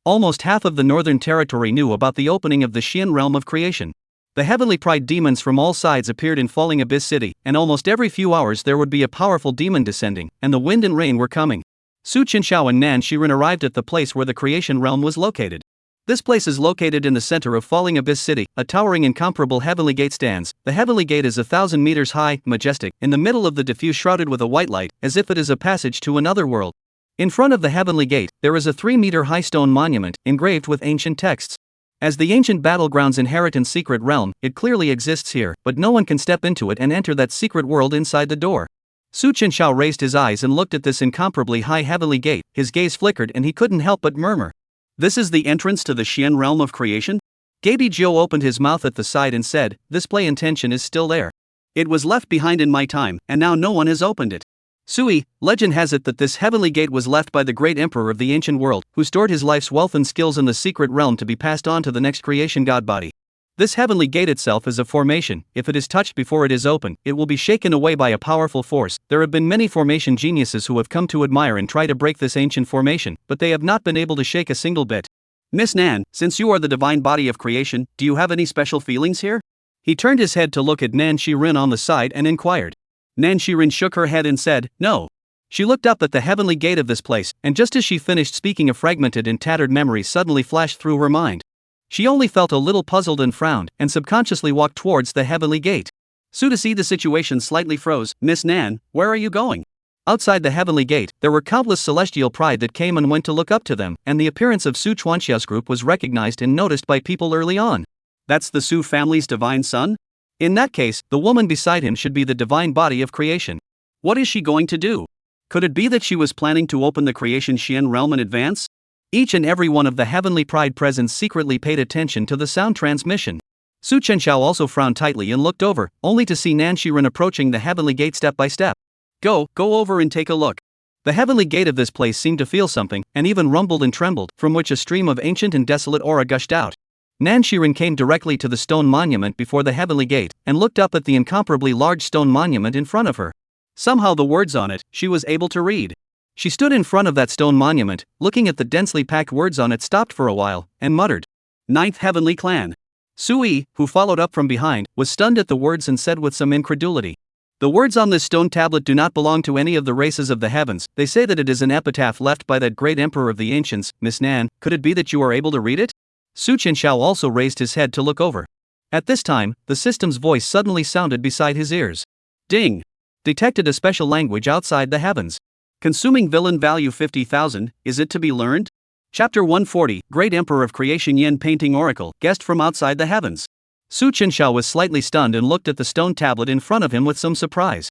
Almost half of the northern territory knew about the opening of the Shien realm of creation. The heavenly pride demons from all sides appeared in Falling Abyss City, and almost every few hours there would be a powerful demon descending, and the wind and rain were coming. Su Chenxiao and Nan Shiren arrived at the place where the creation realm was located. This place is located in the center of Falling Abyss City. A towering incomparable heavenly gate stands. The heavenly gate is 1,000 meters high, majestic, in the middle of the diffuse shrouded with a white light, as if it is a passage to another world. In front of the heavenly gate, there is a 3-meter high stone monument, engraved with ancient texts. As the ancient battlegrounds inheritance secret realm, it clearly exists here, but no one can step into it and enter that secret world inside the door. Su Chenxiao raised his eyes and looked at this incomparably high heavenly gate. His gaze flickered and he couldn't help but murmur. This is the entrance to the Shien realm of creation? Gaby Jiu opened his mouth at the side and said, this play intention is still there. It was left behind in my time, and now no one has opened it. Sui, legend has it that this heavenly gate was left by the great emperor of the ancient world, who stored his life's wealth and skills in the secret realm to be passed on to the next creation god body. This heavenly gate itself is a formation. If it is touched before it is open, it will be shaken away by a powerful force. There have been many formation geniuses who have come to admire and try to break this ancient formation, but they have not been able to shake a single bit. Miss Nan, since you are the divine body of creation, do you have any special feelings here? He turned his head to look at Nan Shiren on the side and inquired. Nan Shiren shook her head and said, no. She looked up at the heavenly gate of this place, and just as she finished speaking a fragmented and tattered memory suddenly flashed through her mind. She only felt a little puzzled and frowned, and subconsciously walked towards the heavenly gate. Su to see the situation slightly froze. Miss Nan, where are you going? Outside the heavenly gate, there were countless celestial pride that came and went to look up to them, and the appearance of Su Chuanxiao's group was recognized and noticed by people early on. That's the Su family's divine son? In that case, the woman beside him should be the divine body of creation. What is she going to do? Could it be that she was planning to open the creation Shien realm in advance? Each and every one of the heavenly pride presents secretly paid attention to the sound transmission. Su Chenxiao also frowned tightly and looked over, only to see Nan Shiren approaching the heavenly gate step by step. Go over and take a look. The heavenly gate of this place seemed to feel something, and even rumbled and trembled, from which a stream of ancient and desolate aura gushed out. Nan Shiren came directly to the stone monument before the heavenly gate, and looked up at the incomparably large stone monument in front of her. Somehow the words on it, she was able to read. She stood in front of that stone monument, looking at the densely packed words on it, stopped for a while, and muttered, Ninth Heavenly Clan. Sui, who followed up from behind, was stunned at the words and said with some incredulity, the words on this stone tablet do not belong to any of the races of the heavens. They say that it is an epitaph left by that great emperor of the ancients. Miss Nan, could it be that you are able to read it? Su Chenxiao also raised his head to look over. At this time, the system's voice suddenly sounded beside his ears. Ding. Detected a special language outside the heavens. Consuming villain value 50,000, is it to be learned? Chapter 140, Great Emperor of Creation Yin Painting Oracle, guest from outside the heavens. Chenxiao was slightly stunned and looked at the stone tablet in front of him with some surprise.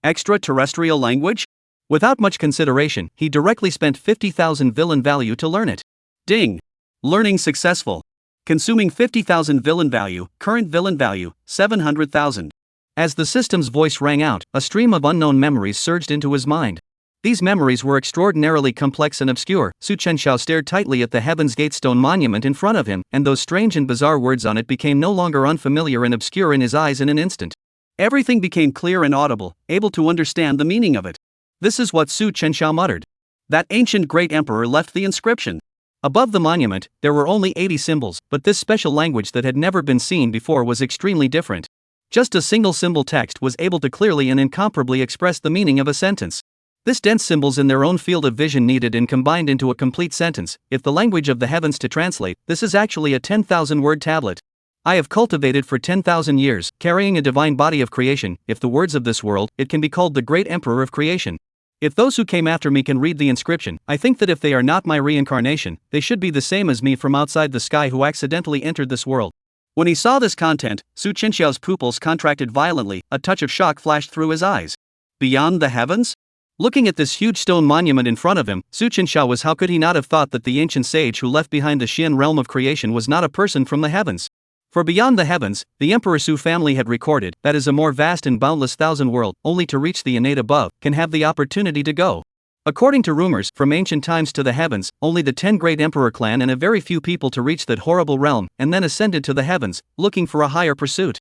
Extraterrestrial language? Without much consideration, he directly spent 50,000 villain value to learn it. Ding. Learning successful. Consuming 50,000 villain value, current villain value, 700,000. As the system's voice rang out, a stream of unknown memories surged into his mind. These memories were extraordinarily complex and obscure. Chenxiao stared tightly at the Heaven's Gate stone monument in front of him, and those strange and bizarre words on it became no longer unfamiliar and obscure in his eyes in an instant. Everything became clear and audible, able to understand the meaning of it. This is what Chenxiao muttered. That ancient great emperor left the inscription. Above the monument, there were only 80 symbols, but this special language that had never been seen before was extremely different. Just a single symbol text was able to clearly and incomparably express the meaning of a sentence. This dense symbols in their own field of vision needed and combined into a complete sentence. If the language of the heavens to translate, this is actually a 10,000 word tablet. I have cultivated for 10,000 years, carrying a divine body of creation. If the words of this world, it can be called the Great Emperor of Creation. If those who came after me can read the inscription, I think that if they are not my reincarnation, they should be the same as me from outside the sky who accidentally entered this world. When he saw this content, Chenxiao's pupils contracted violently, a touch of shock flashed through his eyes. Beyond the heavens? Looking at this huge stone monument in front of him, Chenxiao was how could he not have thought that the ancient sage who left behind the Shien realm of creation was not a person from the heavens? For beyond the heavens, the Emperor Su family had recorded, that is a more vast and boundless thousand world, only to reach the innate above, can have the opportunity to go. According to rumors, from ancient times to the heavens, only the 10 great emperor clan and a very few people to reach that horrible realm, and then ascended to the heavens, looking for a higher pursuit.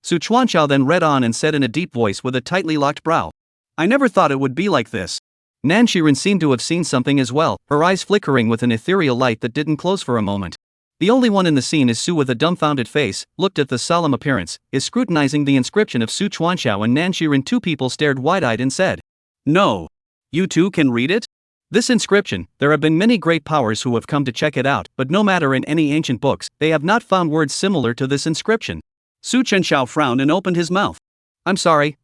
Chenxiao then read on and said in a deep voice with a tightly locked brow. I never thought it would be like this. Nanshiren seemed to have seen something as well, her eyes flickering with an ethereal light that didn't close for a moment. The only one in the scene is Su with a dumbfounded face, looked at the solemn appearance, is scrutinizing the inscription of Chenxiao and Nanshiren. Two people stared wide-eyed and said, No. You too can read it? This inscription, there have been many great powers who have come to check it out, but no matter in any ancient books, they have not found words similar to this inscription. Chenxiao frowned and opened his mouth. I'm sorry.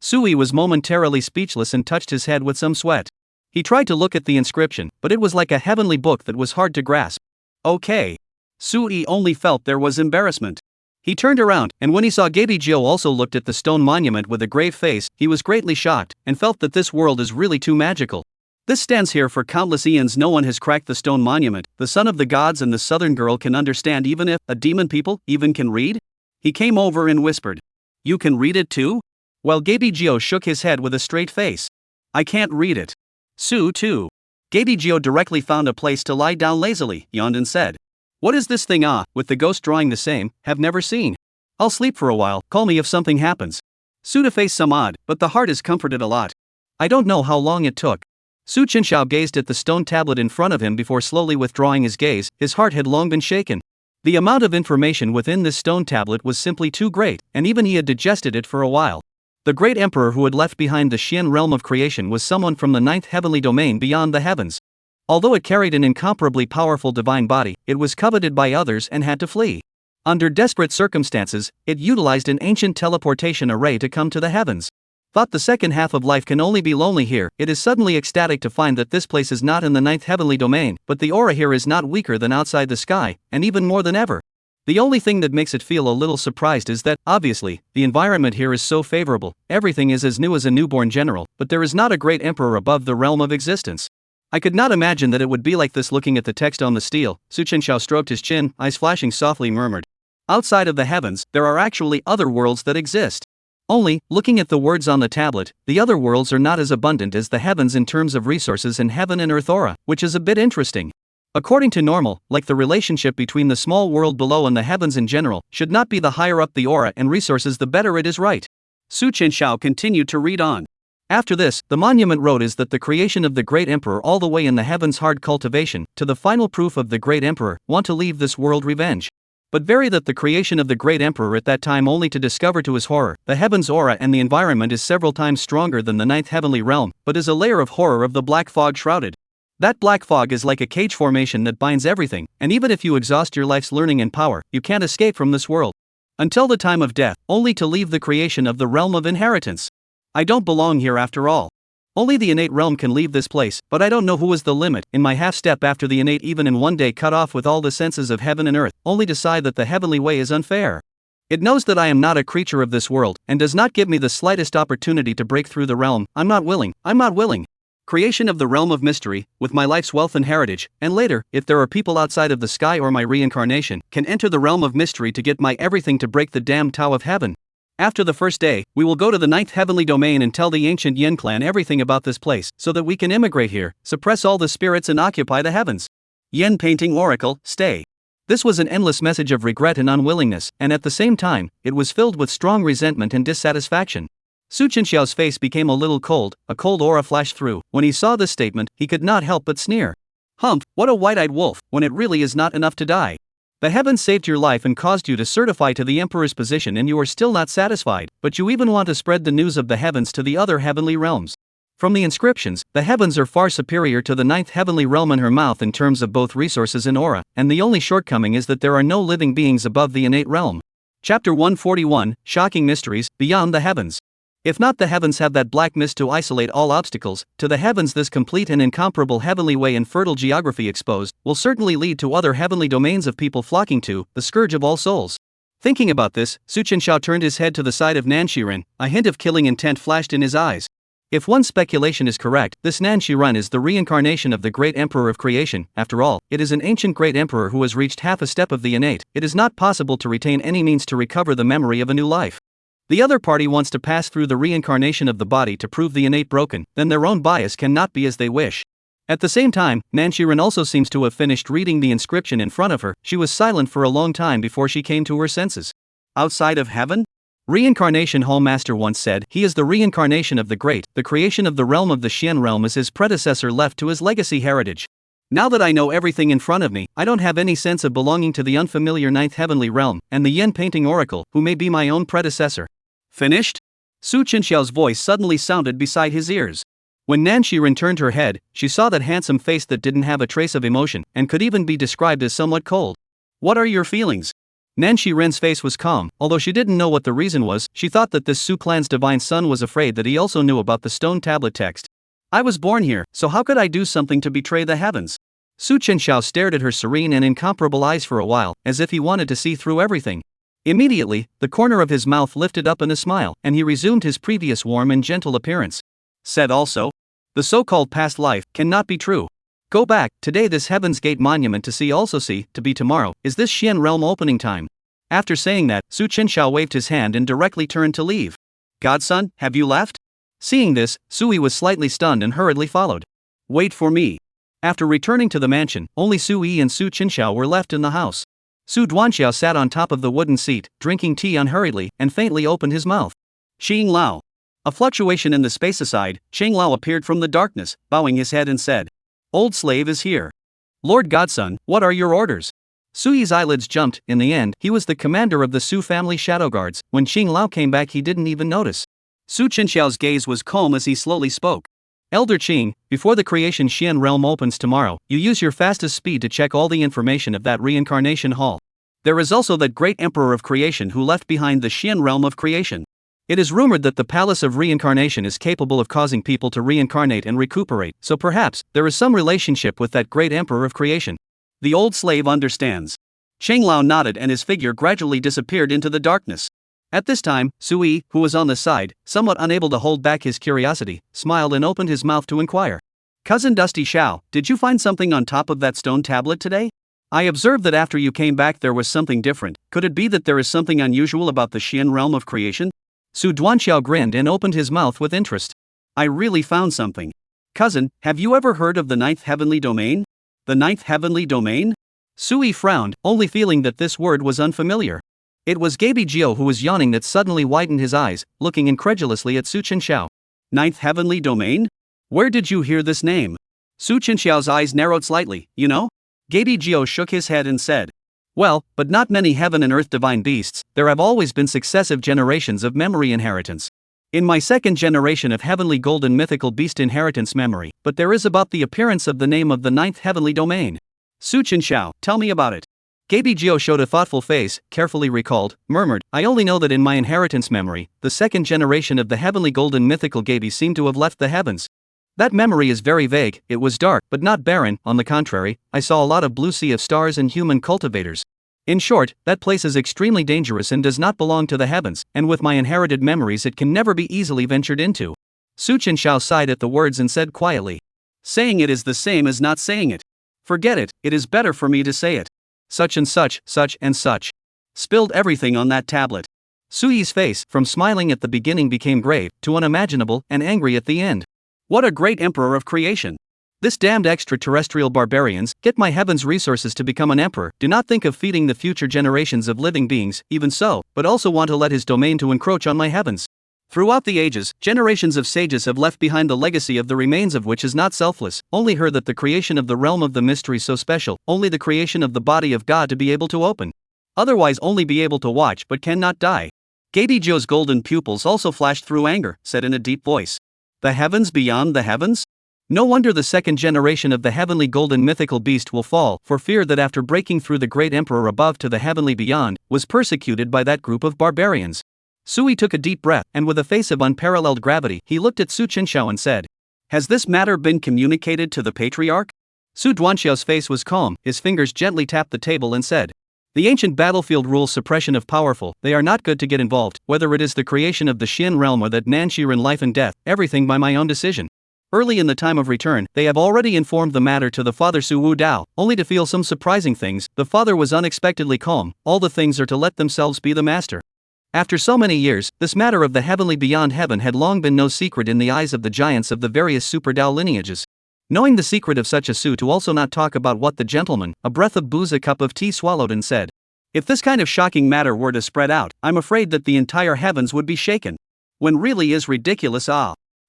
Sui was momentarily speechless and touched his head with some sweat. He tried to look at the inscription, but it was like a heavenly book that was hard to grasp. Okay. Sui only felt there was embarrassment. He turned around, and when he saw Gebijio also looked at the stone monument with a grave face, he was greatly shocked, and felt that this world is really too magical. This stands here for countless eons. No one has cracked the stone monument. The son of the gods and the southern girl can understand, even if a demon people even can read? He came over and whispered. You can read it too? While Gebijio shook his head with a straight face. I can't read it. Su too. Gebijio directly found a place to lie down lazily, yawned and said. What is this thing with the ghost drawing the same, have never seen. I'll sleep for a while, call me if something happens. Su face some odd, but the heart is comforted a lot. I don't know how long it took. Chenxiao gazed at the stone tablet in front of him before slowly withdrawing his gaze. His heart had long been shaken. The amount of information within this stone tablet was simply too great, and even he had digested it for a while. The great emperor who had left behind the Shien realm of creation was someone from the 9th heavenly domain beyond the heavens. Although it carried an incomparably powerful divine body, it was coveted by others and had to flee. Under desperate circumstances, it utilized an ancient teleportation array to come to the heavens. Thought the second half of life can only be lonely here. It is suddenly ecstatic to find that this place is not in the 9th heavenly domain, but the aura here is not weaker than outside the sky, and even more than ever. The only thing that makes it feel a little surprised is that, obviously, the environment here is so favorable, everything is as new as a newborn general, but there is not a great emperor above the realm of existence. I could not imagine that it would be like this. Looking at the text on the stele, Chenxiao stroked his chin, eyes flashing softly murmured. Outside of the heavens, there are actually other worlds that exist. Only, looking at the words on the tablet, the other worlds are not as abundant as the heavens in terms of resources in heaven and earth aura, which is a bit interesting. According to normal, like the relationship between the small world below and the heavens in general, should not be the higher up the aura and resources the better it is, right? Chenxiao continued to read on. After this, the monument wrote is that the creation of the great emperor all the way in the heavens hard cultivation, to the final proof of the great emperor, want to leave this world revenge. But very that the creation of the great emperor at that time only to discover to his horror, the heavens aura and the environment is several times stronger than the 9th heavenly realm, but is a layer of horror of the black fog shrouded. That black fog is like a cage formation that binds everything, and even if you exhaust your life's learning and power, you can't escape from this world. Until the time of death, only to leave the creation of the realm of inheritance. I don't belong here after all. Only the innate realm can leave this place, but I don't know who is the limit. In my half-step after the innate, even in one day cut off with all the senses of heaven and earth, only decide that the heavenly way is unfair. It knows that I am not a creature of this world, and does not give me the slightest opportunity to break through the realm. I'm not willing. Creation of the realm of mystery, with my life's wealth and heritage, and later, if there are people outside of the sky or my reincarnation, can enter the realm of mystery to get my everything to break the damned Tao of heaven. After the first day, we will go to the 9th heavenly domain and tell the ancient Yin clan everything about this place, so that we can immigrate here, suppress all the spirits and occupy the heavens. Yin painting oracle, stay. This was an endless message of regret and unwillingness, and at the same time, it was filled with strong resentment and dissatisfaction. Chenxiao's face became a little cold, a cold aura flashed through. When he saw this statement, he could not help but sneer. Humph, what a white-eyed wolf, when it really is not enough to die. The heavens saved your life and caused you to certify to the emperor's position, and you are still not satisfied, but you even want to spread the news of the heavens to the other heavenly realms. From the inscriptions, the heavens are far superior to the 9th heavenly realm in her mouth in terms of both resources and aura, and the only shortcoming is that there are no living beings above the innate realm. Chapter 141, Shocking Mysteries, Beyond the Heavens. If not the heavens have that black mist to isolate all obstacles, to the heavens this complete and incomparable heavenly way and fertile geography exposed, will certainly lead to other heavenly domains of people flocking to, the scourge of all souls. Thinking about this, Chenxiao turned his head to the side of Nanshiren, a hint of killing intent flashed in his eyes. If one speculation is correct, this Nanshiren is the reincarnation of the great emperor of creation. After all, it is an ancient great emperor who has reached half a step of the innate. It is not possible to retain any means to recover the memory of a new life. The other party wants to pass through the reincarnation of the body to prove the innate broken, then their own bias cannot be as they wish. At the same time, Nanshiren also seems to have finished reading the inscription in front of her. She was silent for a long time before she came to her senses. Outside of heaven? Reincarnation Hall Master once said, he is the reincarnation of the great, the creation of the realm of the Shien realm is his predecessor left to his legacy heritage. Now that I know everything in front of me, I don't have any sense of belonging to the unfamiliar 9th heavenly realm, and the Yin painting oracle, who may be my own predecessor. Finished? Chenxiao's voice suddenly sounded beside his ears. When Nanshiren turned her head, she saw that handsome face that didn't have a trace of emotion, and could even be described as somewhat cold. What are your feelings? Nanshiren's face was calm, although she didn't know what the reason was. She thought that this Su clan's divine son was afraid that he also knew about the stone tablet text. I was born here, so how could I do something to betray the heavens? Chenxiao stared at her serene and incomparable eyes for a while, as if he wanted to see through everything. Immediately, the corner of his mouth lifted up in a smile, and he resumed his previous warm and gentle appearance. Said also, the so-called past life cannot be true. Go back, today this Heaven's Gate monument to see also see, to be tomorrow, is this Shien realm opening time. After saying that, Chenxiao waved his hand and directly turned to leave. Godson, have you left? Seeing this, Sui was slightly stunned and hurriedly followed. Wait for me. After returning to the mansion, only Sui and Chenxiao were left in the house. Su Duanxiao sat on top of the wooden seat, drinking tea unhurriedly, and faintly opened his mouth. Xing Lao. A fluctuation in the space aside, Xing Lao appeared from the darkness, bowing his head and said, Old slave is here. Lord Godson, what are your orders? Sui's eyelids jumped. In the end, he was the commander of the Su family shadow guards. When Xing Lao came back he didn't even notice. Chenxiao's gaze was calm as he slowly spoke. Elder Qing, before the creation Shien realm opens tomorrow, you use your fastest speed to check all the information of that reincarnation hall. There is also that great emperor of creation who left behind the Shien realm of creation. It is rumored that the palace of reincarnation is capable of causing people to reincarnate and recuperate, so perhaps there is some relationship with that great emperor of creation. The old slave understands. Xing Lao nodded and his figure gradually disappeared into the darkness. At this time, Sui, who was on the side, somewhat unable to hold back his curiosity, smiled and opened his mouth to inquire. Cousin Dusty Xiao, did you find something on top of that stone tablet today? I observed that after you came back there was something different. Could it be that there is something unusual about the Shien realm of creation? Su Duanxiao grinned and opened his mouth with interest. I really found something. Cousin, have you ever heard of the 9th heavenly domain? The 9th heavenly domain? Sui frowned, only feeling that this word was unfamiliar. It was Gaby Jiao who was yawning that suddenly widened his eyes, looking incredulously at Chenxiao. 9th heavenly domain? Where did you hear this name? Chenxiao's eyes narrowed slightly. You know? Gaby Jiao shook his head and said, well, but not many heaven and earth divine beasts. There have always been successive generations of memory inheritance. In my second generation of heavenly golden mythical beast inheritance memory, but there is about the appearance of the name of the ninth heavenly domain. Su Chenxiao, tell me about it. Gaby Jiao showed a thoughtful face, carefully recalled, murmured, I only know that in my inheritance memory, the second generation of the heavenly golden mythical Gaby seemed to have left the heavens. That memory is very vague. It was dark, but not barren. On the contrary, I saw a lot of blue sea of stars and human cultivators. In short, that place is extremely dangerous and does not belong to the heavens, and with my inherited memories it can never be easily ventured into. Su Chenxiao sighed at the words and said quietly, saying it is the same as not saying it. Forget it, it is better for me to say it. Such and such, such and such. Spilled everything on that tablet. Su Yi's face, from smiling at the beginning, became grave, to unimaginable, and angry at the end. What a great emperor of creation! This damned extraterrestrial barbarians, get my heaven's resources to become an emperor, do not think of feeding the future generations of living beings, even so, but also want to let his domain to encroach on my heavens. Throughout the ages, generations of sages have left behind the legacy of the remains of which is not selfless, only her that the creation of the realm of the mystery so special, only the creation of the body of God to be able to open. Otherwise only be able to watch but cannot die. Gaby Jiao's golden pupils also flashed through anger, said in a deep voice. The heavens beyond the heavens? No wonder the second generation of the heavenly golden mythical beast will fall, for fear that after breaking through the great emperor above to the heavenly beyond, was persecuted by that group of barbarians. Sui took a deep breath, and with a face of unparalleled gravity, he looked at Su Chenxiao and said, has this matter been communicated to the patriarch? Su Duanxiao's face was calm, his fingers gently tapped the table and said, the ancient battlefield rules suppression of powerful, they are not good to get involved, whether it is the creation of the Shien realm or that Nanshiren life and death, everything by my own decision. Early in the time of return, they have already informed the matter to the father Su Wu Dao, only to feel some surprising things. The father was unexpectedly calm, all the things are to let themselves be the master. After so many years, this matter of the heavenly beyond heaven had long been no secret in the eyes of the giants of the various super Dao lineages. Knowing the secret of such a Su to also not talk about what the gentleman, a breath of booze a cup of tea swallowed and said, if this kind of shocking matter were to spread out, I'm afraid that the entire heavens would be shaken. When really is ridiculous.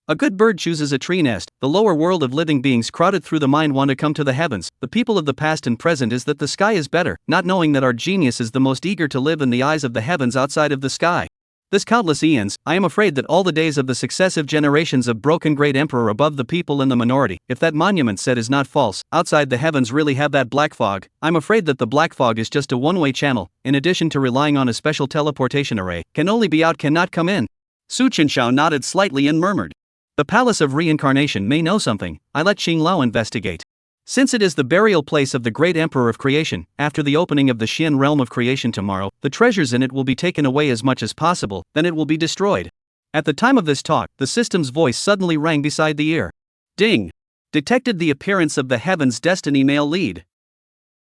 A good bird chooses a tree nest. The lower world of living beings crowded through the mind want to come to the heavens. The people of the past and present is that the sky is better, not knowing that our genius is the most eager to live in the eyes of the heavens outside of the sky. This countless eons, I am afraid that all the days of the successive generations of broken great emperor above the people in the minority, if that monument said is not false, outside the heavens really have that black fog. I'm afraid that the black fog is just a one-way channel, in addition to relying on a special teleportation array, can only be out cannot come in. Su Chenxiao nodded slightly and murmured, the palace of reincarnation may know something. I let Xing Lao investigate. Since it is the burial place of the great emperor of creation, after the opening of the Shien realm of creation tomorrow, the treasures in it will be taken away as much as possible, then it will be destroyed. At the time of this talk, the system's voice suddenly rang beside the ear. Ding! Detected the appearance of the heavens destiny male lead.